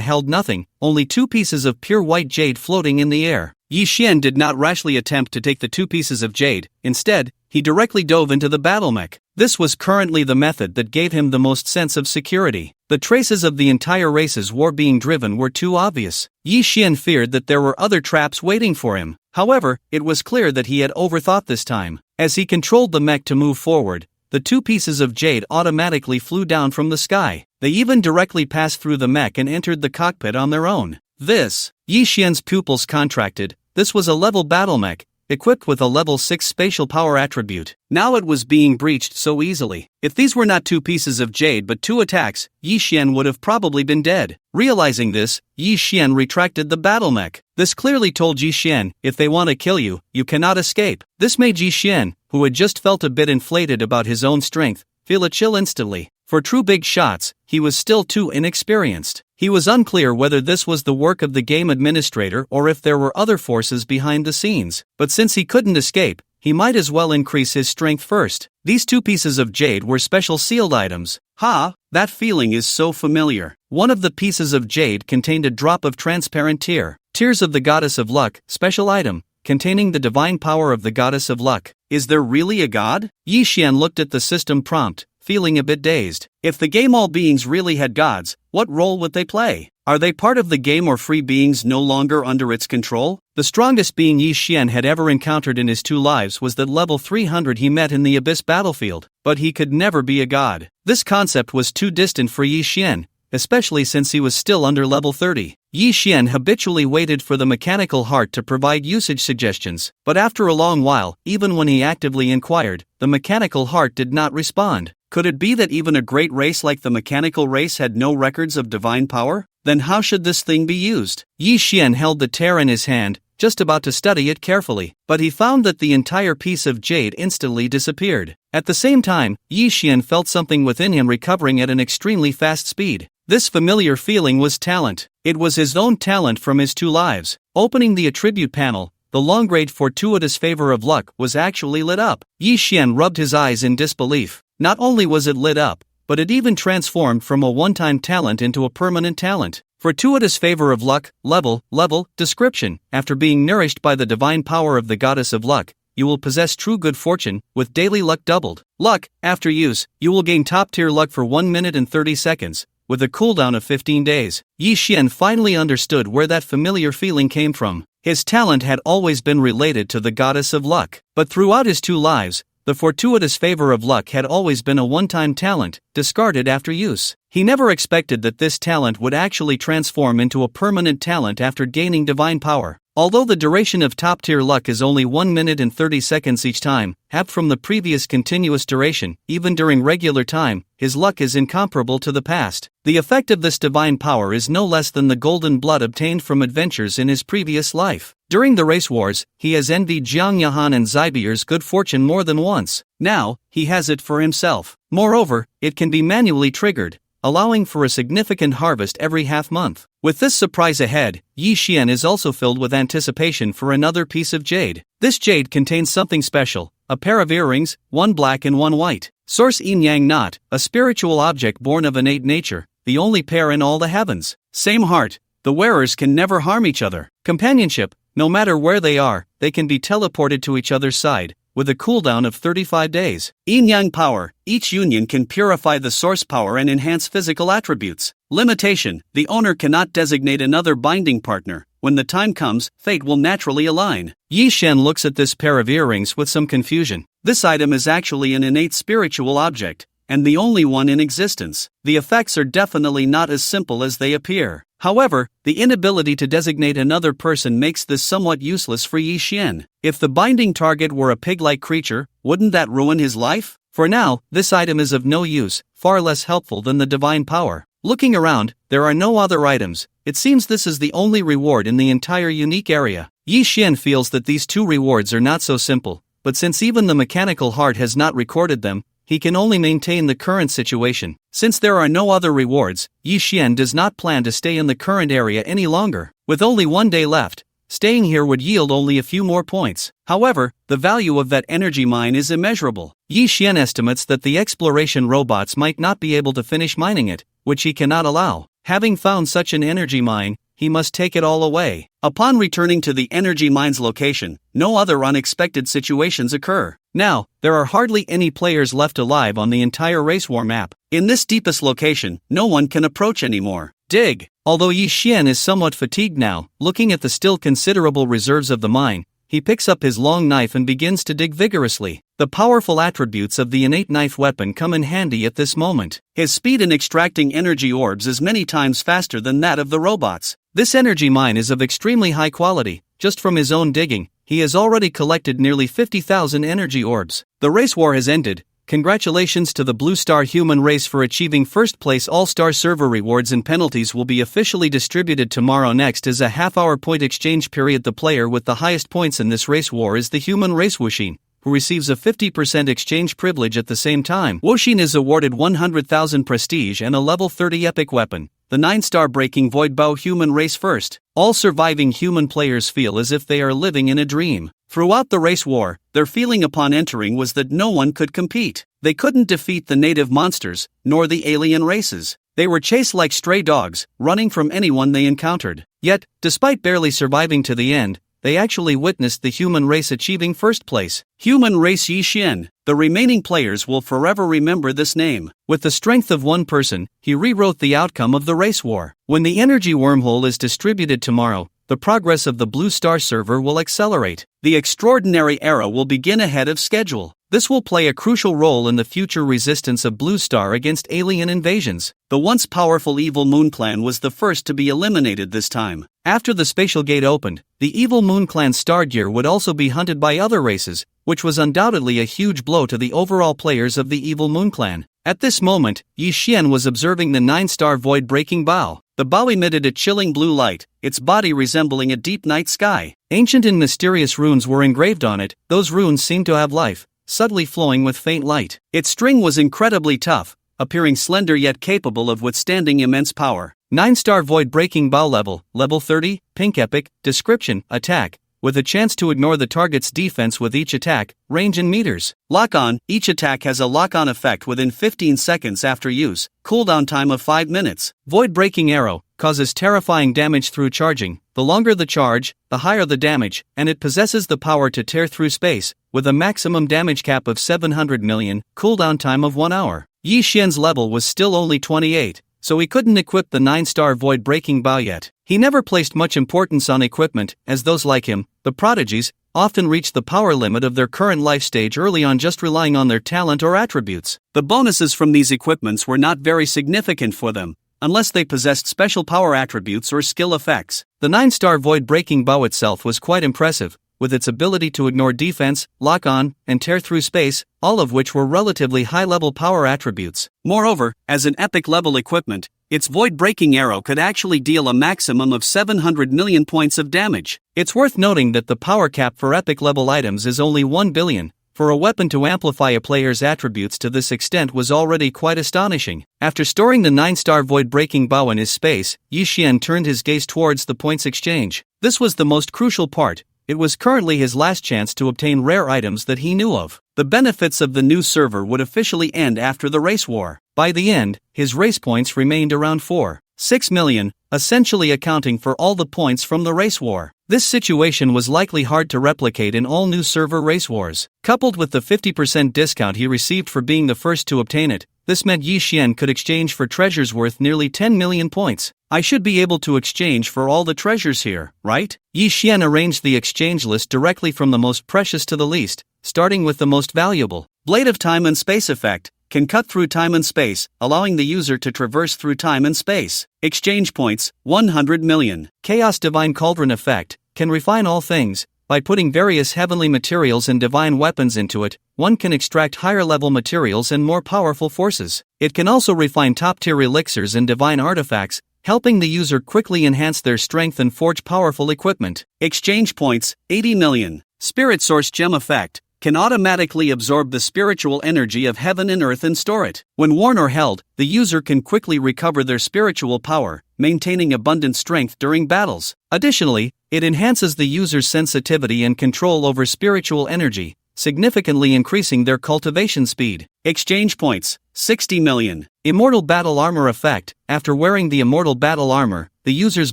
held nothing, only 2 pieces of pure white jade floating in the air. Yi Xian did not rashly attempt to take the 2 pieces of jade. Instead, he directly dove into the battle mech. This was currently the method that gave him the most sense of security. The traces of the entire race's war being driven were too obvious. Yi Xian feared that there were other traps waiting for him. However, it was clear that he had overthought this time. As he controlled the mech to move forward, the 2 pieces of jade automatically flew down from the sky. They even directly passed through the mech and entered the cockpit on their own. Yi Xian's pupils contracted. This was a level battle mech, equipped with a level 6 spatial power attribute. Now it was being breached so easily. If these were not 2 pieces of jade but 2 attacks, Yi Xian would have probably been dead. Realizing this, Yi Xian retracted the battle mech. This clearly told Yi Xian, if they want to kill you, you cannot escape. This made Yi Xian, who had just felt a bit inflated about his own strength, feel a chill instantly. For true big shots, he was still too inexperienced. He was unclear whether this was the work of the game administrator or if there were other forces behind the scenes. But since he couldn't escape, he might as well increase his strength first. These 2 pieces of jade were special sealed items. That feeling is so familiar. One of the pieces of jade contained a drop of transparent tear. Tears of the Goddess of Luck, special item, containing the divine power of the Goddess of Luck. Is there really a god? Yi Xian looked at the system prompt, feeling a bit dazed. If the game all beings really had gods, what role would they play? Are they part of the game or free beings no longer under its control? The strongest being Yi Xian had ever encountered in his 2 lives was that level 300 he met in the Abyss battlefield, but he could never be a god. This concept was too distant for Yi Xian, especially since he was still under level 30. Yi Xian habitually waited for the mechanical heart to provide usage suggestions, but after a long while, even when he actively inquired, the mechanical heart did not respond. Could it be that even a great race like the mechanical race had no records of divine power? Then how should this thing be used? Yi Xian held the tear in his hand, just about to study it carefully, but he found that the entire piece of jade instantly disappeared. At the same time, Yi Xian felt something within him recovering at an extremely fast speed. This familiar feeling was talent. It was his own talent from his 2 lives. Opening the attribute panel, the long-grade fortuitous favor of luck was actually lit up. Yi Xian rubbed his eyes in disbelief. Not only was it lit up, but it even transformed from a one-time talent into a permanent talent. Fortuitous favor of luck, level, description. After being nourished by the divine power of the goddess of luck, you will possess true good fortune, with daily luck doubled. Luck, after use, you will gain top-tier luck for 1 minute and 30 seconds, with a cooldown of 15 days. Yi Xian finally understood where that familiar feeling came from. His talent had always been related to the goddess of luck, but throughout his 2 lives, the fortuitous favor of luck had always been a one-time talent, discarded after use. He never expected that this talent would actually transform into a permanent talent after gaining divine power. Although the duration of top-tier luck is only 1 minute and 30 seconds each time, halved from the previous continuous duration, even during regular time, his luck is incomparable to the past. The effect of this divine power is no less than the golden blood obtained from adventures in his previous life. During the race wars, he has envied Jiang Yahan and Zybier's good fortune more than once. Now, he has it for himself. Moreover, it can be manually triggered, allowing for a significant harvest every half-month. With this surprise ahead, Yi Xian is also filled with anticipation for another piece of jade. This jade contains something special, a pair of earrings, 1 black and 1 white. Source Yin-Yang Knot, a spiritual object born of innate nature, the only pair in all the heavens. Same heart, the wearers can never harm each other. Companionship, no matter where they are, they can be teleported to each other's side, with a cooldown of 35 days. Yin-Yang power, each union can purify the source power and enhance physical attributes. Limitation, the owner cannot designate another binding partner. When the time comes, fate will naturally align. Yi Xian looks at this pair of earrings with some confusion. This item is actually an innate spiritual object, and the only one in existence. The effects are definitely not as simple as they appear. However, the inability to designate another person makes this somewhat useless for Yi Xian. If the binding target were a pig-like creature, wouldn't that ruin his life? For now, this item is of no use, far less helpful than the divine power. Looking around, there are no other items. It seems this is the only reward in the entire unique area. Yi Xian feels that these 2 rewards are not so simple, but since even the mechanical heart has not recorded them, he can only maintain the current situation. Since there are no other rewards, Yi Xian does not plan to stay in the current area any longer. With only 1 day left, staying here would yield only a few more points. However, the value of that energy mine is immeasurable. Yi Xian estimates that the exploration robots might not be able to finish mining it, which he cannot allow. Having found such an energy mine, he must take it all away. Upon returning to the energy mine's location, no other unexpected situations occur. Now, there are hardly any players left alive on the entire race war map. In this deepest location, no one can approach anymore. Dig! Although Yi Xian is somewhat fatigued now, looking at the still considerable reserves of the mine, he picks up his long knife and begins to dig vigorously. The powerful attributes of the innate knife weapon come in handy at this moment. His speed in extracting energy orbs is many times faster than that of the robots. This energy mine is of extremely high quality. Just from his own digging, he has already collected nearly 50,000 energy orbs. The race war has ended. Congratulations to the Blue Star human race for achieving first place. All-Star server rewards and penalties will be officially distributed tomorrow. Next is a half-hour point exchange period. The player with the highest points in this race war is the human race Wuxin, who receives a 50% exchange privilege at the same time. Wuxin is awarded 100,000 prestige and a level 30 epic weapon, the 9-star breaking void bow. Human race first. All surviving human players feel as if they are living in a dream. Throughout the race war, their feeling upon entering was that no one could compete. They couldn't defeat the native monsters, nor the alien races. They were chased like stray dogs, running from anyone they encountered. Yet, despite barely surviving to the end, they actually witnessed the human race achieving first place. Human race Yi Xian. The remaining players will forever remember this name. With the strength of one person, he rewrote the outcome of the race war. When the energy wormhole is distributed tomorrow, the progress of the Blue Star server will accelerate. The extraordinary era will begin ahead of schedule. This will play a crucial role in the future resistance of Blue Star against alien invasions. The once powerful Evil Moon Clan was the first to be eliminated this time. After the spatial gate opened, the Evil Moon Clan's star gear would also be hunted by other races, which was undoubtedly a huge blow to the overall players of the Evil Moon Clan. At this moment, Yi Xian was observing the 9-star void-breaking bow. The bow emitted a chilling blue light, its body resembling a deep night sky. Ancient and mysterious runes were engraved on it. Those runes seemed to have life, subtly flowing with faint light. Its string was incredibly tough, appearing slender yet capable of withstanding immense power. 9-star void-breaking bow level, level 30, pink epic, description, attack, with a chance to ignore the target's defense with each attack, range in meters. Lock-on, each attack has a lock-on effect within 15 seconds after use, cooldown time of 5 minutes. Void-breaking arrow, causes terrifying damage through charging. The longer the charge, the higher the damage, and it possesses the power to tear through space, with a maximum damage cap of 700 million, cooldown time of 1 hour. Yi Xian's level was still only 28. So he couldn't equip the 9-star void-breaking bow yet. He never placed much importance on equipment, as those like him, the prodigies, often reach the power limit of their current life stage early on just relying on their talent or attributes. The bonuses from these equipments were not very significant for them, unless they possessed special power attributes or skill effects. The 9-star void-breaking bow itself was quite impressive, with its ability to ignore defense, lock on, and tear through space, all of which were relatively high-level power attributes. Moreover, as an epic-level equipment, its void-breaking arrow could actually deal a maximum of 700 million points of damage. It's worth noting that the power cap for epic-level items is only 1 billion. For a weapon to amplify a player's attributes to this extent was already quite astonishing. After storing the 9-star void-breaking bow in his space, Yi Xian turned his gaze towards the points exchange. This was the most crucial part. It was currently his last chance to obtain rare items that he knew of. The benefits of the new server would officially end after the race war. By the end, his race points remained around 4.6 million, essentially accounting for all the points from the race war. This situation was likely hard to replicate in all new server race wars. Coupled with the 50% discount he received for being the first to obtain it, this meant Yi Xian could exchange for treasures worth nearly 10 million points. I should be able to exchange for all the treasures here, right? Yi Xian arranged the exchange list directly from the most precious to the least, starting with the most valuable. Blade of Time and Space effect, can cut through time and space, allowing the user to traverse through time and space. Exchange points, 100 million. Chaos Divine Cauldron effect, can refine all things. By putting various heavenly materials and divine weapons into it, one can extract higher-level materials and more powerful forces. It can also refine top-tier elixirs and divine artifacts, helping the user quickly enhance their strength and forge powerful equipment. Exchange points, 80 million. Spirit Source Gem effect, can automatically absorb the spiritual energy of heaven and earth and store it. When worn or held, the user can quickly recover their spiritual power, maintaining abundant strength during battles. Additionally, it enhances the user's sensitivity and control over spiritual energy, significantly increasing their cultivation speed. Exchange points, 60 million. Immortal Battle Armor effect, after wearing the Immortal Battle Armor, the user's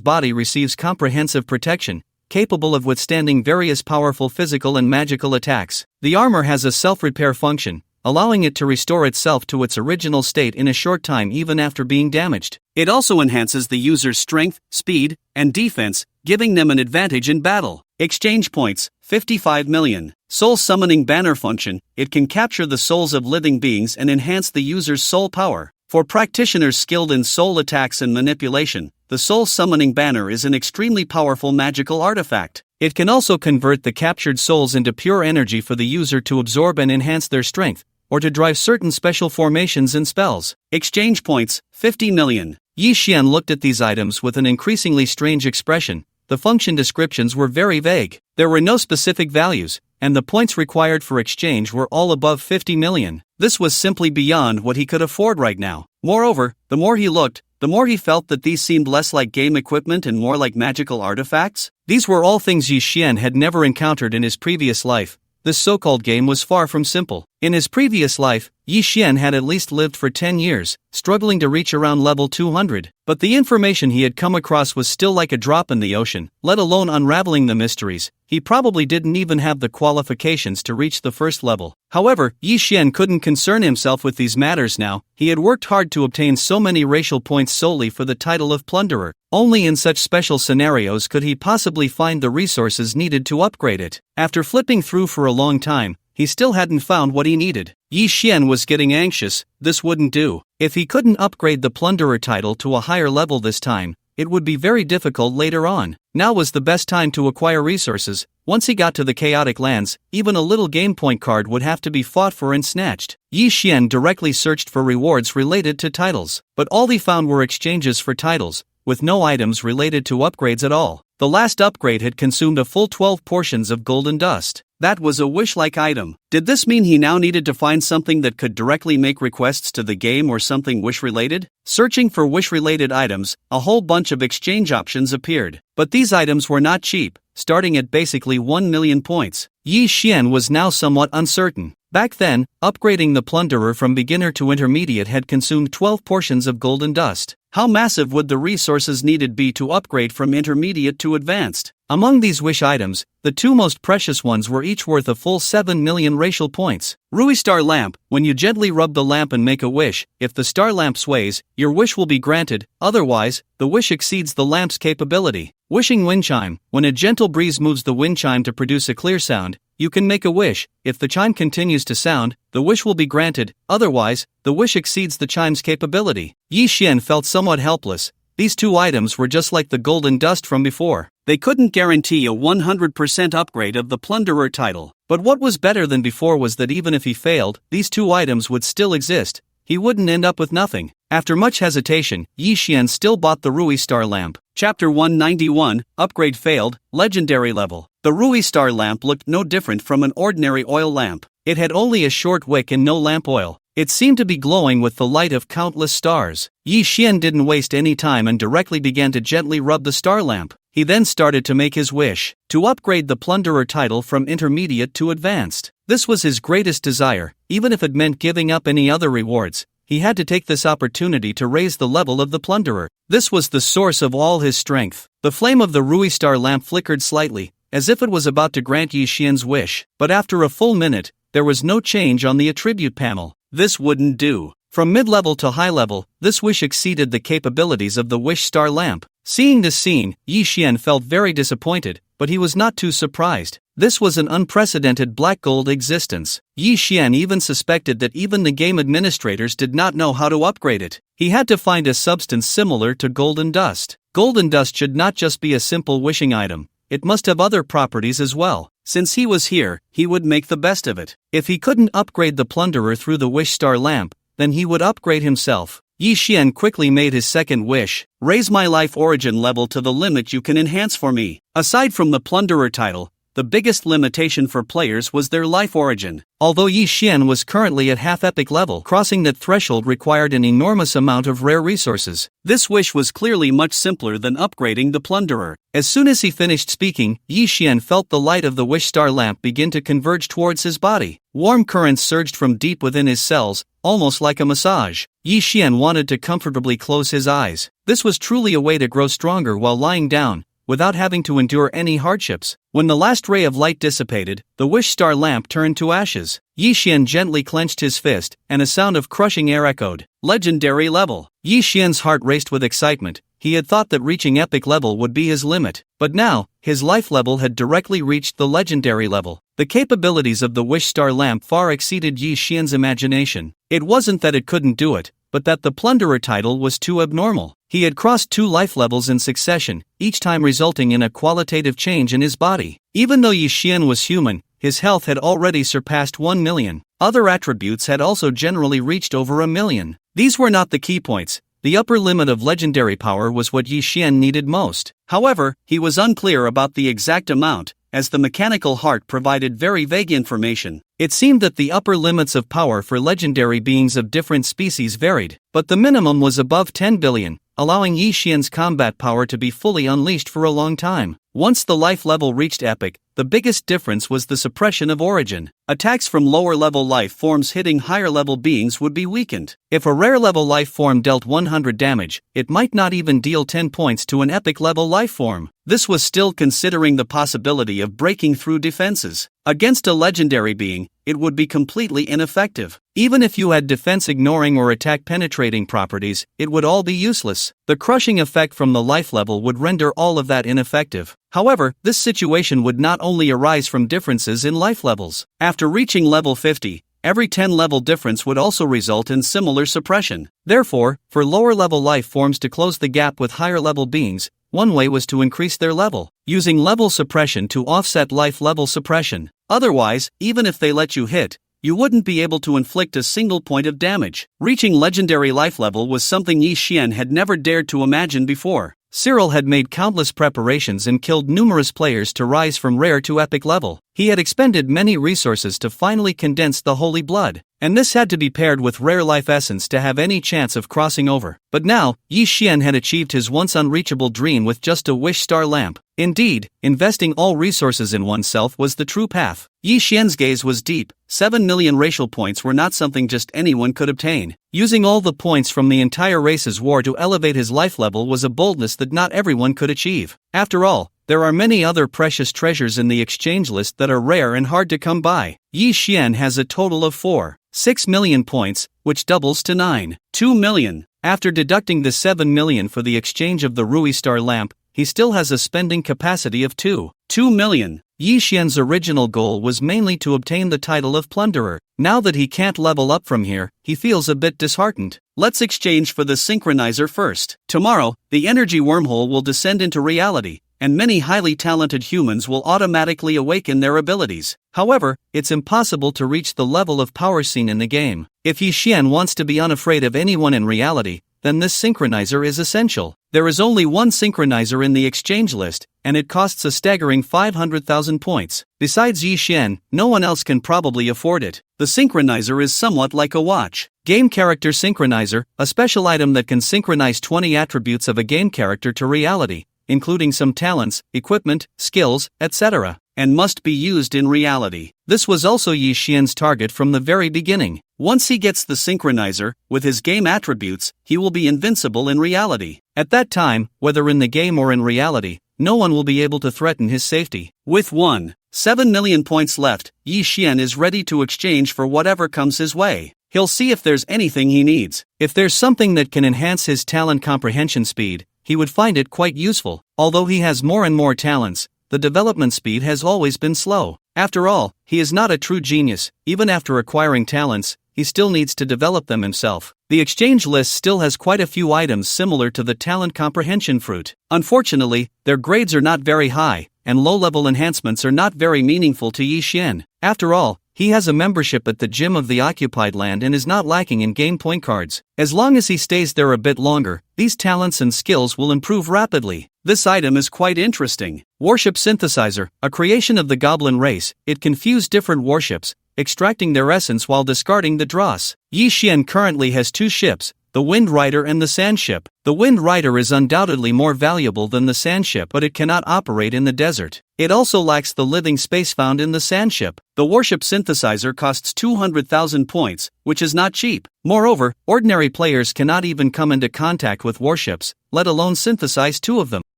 body receives comprehensive protection, capable of withstanding various powerful physical and magical attacks. The armor has a self-repair function, allowing it to restore itself to its original state in a short time even after being damaged. It also enhances the user's strength, speed, and defense, giving them an advantage in battle. Exchange points, 55 million. Soul Summoning Banner function, it can capture the souls of living beings and enhance the user's soul power. For practitioners skilled in soul attacks and manipulation, the Soul Summoning Banner is an extremely powerful magical artifact. It can also convert the captured souls into pure energy for the user to absorb and enhance their strength, or to drive certain special formations and spells. Exchange points, 50 million. Yi Xian looked at these items with an increasingly strange expression. The function descriptions were very vague. There were no specific values, and the points required for exchange were all above 50 million. This was simply beyond what he could afford right now. Moreover, the more he looked, the more he felt that these seemed less like game equipment and more like magical artifacts. These were all things Yi Xian had never encountered in his previous life. This so-called game was far from simple. In his previous life, Yi Xian had at least lived for 10 years, struggling to reach around level 200. But the information he had come across was still like a drop in the ocean, let alone unraveling the mysteries. He probably didn't even have the qualifications to reach the first level. However, Yi Xian couldn't concern himself with these matters now. He had worked hard to obtain so many racial points solely for the title of Plunderer. Only in such special scenarios could he possibly find the resources needed to upgrade it. After flipping through for a long time, he still hadn't found what he needed. Yi Xian was getting anxious. This wouldn't do. If he couldn't upgrade the Plunderer title to a higher level this time, it would be very difficult later on. Now was the best time to acquire resources. Once he got to the chaotic lands, even a little game point card would have to be fought for and snatched. Yi Xian directly searched for rewards related to titles, but all he found were exchanges for titles, with no items related to upgrades at all. The last upgrade had consumed a full 12 portions of golden dust. That was a wish-like item. Did this mean he now needed to find something that could directly make requests to the game or something wish-related? Searching for wish-related items, a whole bunch of exchange options appeared. But these items were not cheap, starting at basically 1 million points. Yi Xian was now somewhat uncertain. Back then, upgrading the Plunderer from beginner to intermediate had consumed 12 portions of golden dust. How massive would the resources needed be to upgrade from intermediate to advanced? Among these wish items, the two most precious ones were each worth a full 7 million racial points. Rui Star Lamp. When you gently rub the lamp and make a wish, if the star lamp sways, your wish will be granted, otherwise, the wish exceeds the lamp's capability. Wishing Wind Chime. When a gentle breeze moves the wind chime to produce a clear sound, you can make a wish. If the chime continues to sound, the wish will be granted, otherwise, the wish exceeds the chime's capability. Yi Xian felt somewhat helpless. These two items were just like the golden dust from before. They couldn't guarantee a 100% upgrade of the Plunderer title. But what was better than before was that even if he failed, these two items would still exist. He wouldn't end up with nothing. After much hesitation, Yi Xian still bought the Rui Star Lamp. Chapter 191, Upgrade Failed, Legendary Level. The Rui Star Lamp looked no different from an ordinary oil lamp. It had only a short wick and no lamp oil. It seemed to be glowing with the light of countless stars. Yi Xian didn't waste any time and directly began to gently rub the star lamp. He then started to make his wish, to upgrade the Plunderer title from intermediate to advanced. This was his greatest desire, even if it meant giving up any other rewards. He had to take this opportunity to raise the level of the Plunderer. This was the source of all his strength. The flame of the Rui Star Lamp flickered slightly, as if it was about to grant Yi Xian's wish. But after a full minute, there was no change on the attribute panel. This wouldn't do. From mid-level to high-level, this wish exceeded the capabilities of the Wish Star Lamp. Seeing this scene, Yi Xian felt very disappointed, but he was not too surprised. This was an unprecedented black gold existence. Yi Xian even suspected that even the game administrators did not know how to upgrade it. He had to find a substance similar to golden dust. Golden dust should not just be a simple wishing item. It must have other properties as well. Since he was here, he would make the best of it. If he couldn't upgrade the Plunderer through the Wish Star Lamp, then he would upgrade himself. Yi Xian quickly made his second wish. Raise my life origin level to the limit you can enhance for me. Aside from the Plunderer title, the biggest limitation for players was their life origin. Although Yi Xian was currently at half-epic level, crossing that threshold required an enormous amount of rare resources. This wish was clearly much simpler than upgrading the Plunderer. As soon as he finished speaking, Yi Xian felt the light of the Wish Star Lamp begin to converge towards his body. Warm currents surged from deep within his cells, almost like a massage. Yi Xian wanted to comfortably close his eyes. This was truly a way to grow stronger while lying down, without having to endure any hardships. When the last ray of light dissipated, the Wish Star Lamp turned to ashes. Yi Xian gently clenched his fist, and a sound of crushing air echoed. Legendary Level. Yi Xian's heart raced with excitement. He had thought that reaching epic level would be his limit, but now, his life level had directly reached the legendary level. The capabilities of the Wish Star Lamp far exceeded Yi Xian's imagination. It wasn't that it couldn't do it, but that the Plunderer title was too abnormal. He had crossed 2 life levels in succession, each time resulting in a qualitative change in his body. Even though Yi Xian was human, his health had already surpassed 1 million. Other attributes had also generally reached over 1 million. These were not the key points. The upper limit of legendary power was what Yi Xian needed most. However, he was unclear about the exact amount, as the mechanical heart provided very vague information. It seemed that the upper limits of power for legendary beings of different species varied, but the minimum was above 10 billion, allowing Yi Xian's combat power to be fully unleashed for a long time. Once the life level reached epic, the biggest difference was the suppression of origin. Attacks from lower-level life forms hitting higher-level beings would be weakened. If a rare-level life form dealt 100 damage, it might not even deal 10 points to an epic-level life form. This was still considering the possibility of breaking through defenses. Against a legendary being, it would be completely ineffective. Even if you had defense-ignoring or attack-penetrating properties, it would all be useless. The crushing effect from the life level would render all of that ineffective. However, this situation would not only arise from differences in life levels. After reaching level 50, every 10-level difference would also result in similar suppression. Therefore, for lower-level life forms to close the gap with higher-level beings, one way was to increase their level, using level suppression to offset life level suppression. Otherwise, even if they let you hit, you wouldn't be able to inflict a single point of damage. Reaching legendary life level was something Yi Xian had never dared to imagine before. Cyril had made countless preparations and killed numerous players to rise from rare to epic level. He had expended many resources to finally condense the holy blood, and this had to be paired with rare life essence to have any chance of crossing over. But now, Yi Xian had achieved his once unreachable dream with just a wish star lamp. Indeed, investing all resources in oneself was the true path. Yi Xian's gaze was deep. 7 million racial points were not something just anyone could obtain. Using all the points from the entire race's war to elevate his life level was a boldness that not everyone could achieve. After all, there are many other precious treasures in the exchange list that are rare and hard to come by. Yi Xian has a total of 4.6 million points, which doubles to 9.2 million. After deducting the 7 million for the exchange of the Rui Star lamp, he still has a spending capacity of 2.2 million. Yi Xian's original goal was mainly to obtain the title of Plunderer. Now that he can't level up from here, he feels a bit disheartened. Let's exchange for the synchronizer first. Tomorrow, the energy wormhole will descend into reality, and many highly talented humans will automatically awaken their abilities. However, it's impossible to reach the level of power seen in the game. If Yi Xian wants to be unafraid of anyone in reality, then this synchronizer is essential. There is only one synchronizer in the exchange list, and it costs a staggering 500,000 points. Besides Yi Xian, no one else can probably afford it. The synchronizer is somewhat like a watch. Game Character Synchronizer, a special item that can synchronize 20 attributes of a game character to reality, including some talents, equipment, skills, etc., and must be used in reality. This was also Yi Xian's target from the very beginning. Once he gets the synchronizer, with his game attributes, he will be invincible in reality. At that time, whether in the game or in reality, no one will be able to threaten his safety. With 1.7 million points left, Yi Xian is ready to exchange for whatever comes his way. He'll see if there's anything he needs. If there's something that can enhance his talent comprehension speed, he would find it quite useful. Although he has more and more talents, the development speed has always been slow. After all, he is not a true genius. Even after acquiring talents, he still needs to develop them himself. The exchange list still has quite a few items similar to the talent comprehension fruit. Unfortunately, their grades are not very high, and low-level enhancements are not very meaningful to Yi Xian. After all, he has a membership at the Gym of the Occupied Land and is not lacking in game point cards. As long as he stays there a bit longer, these talents and skills will improve rapidly. This item is quite interesting. Warship Synthesizer, a creation of the Goblin race. It can fuse different warships, extracting their essence while discarding the dross. Yi Xian currently has 2 ships, the Wind Rider and the Sand Ship. The Wind Rider is undoubtedly more valuable than the Sand Ship, but it cannot operate in the desert. It also lacks the living space found in the Sand Ship. The Warship Synthesizer costs 200,000 points, which is not cheap. Moreover, ordinary players cannot even come into contact with warships, let alone synthesize 2 of them.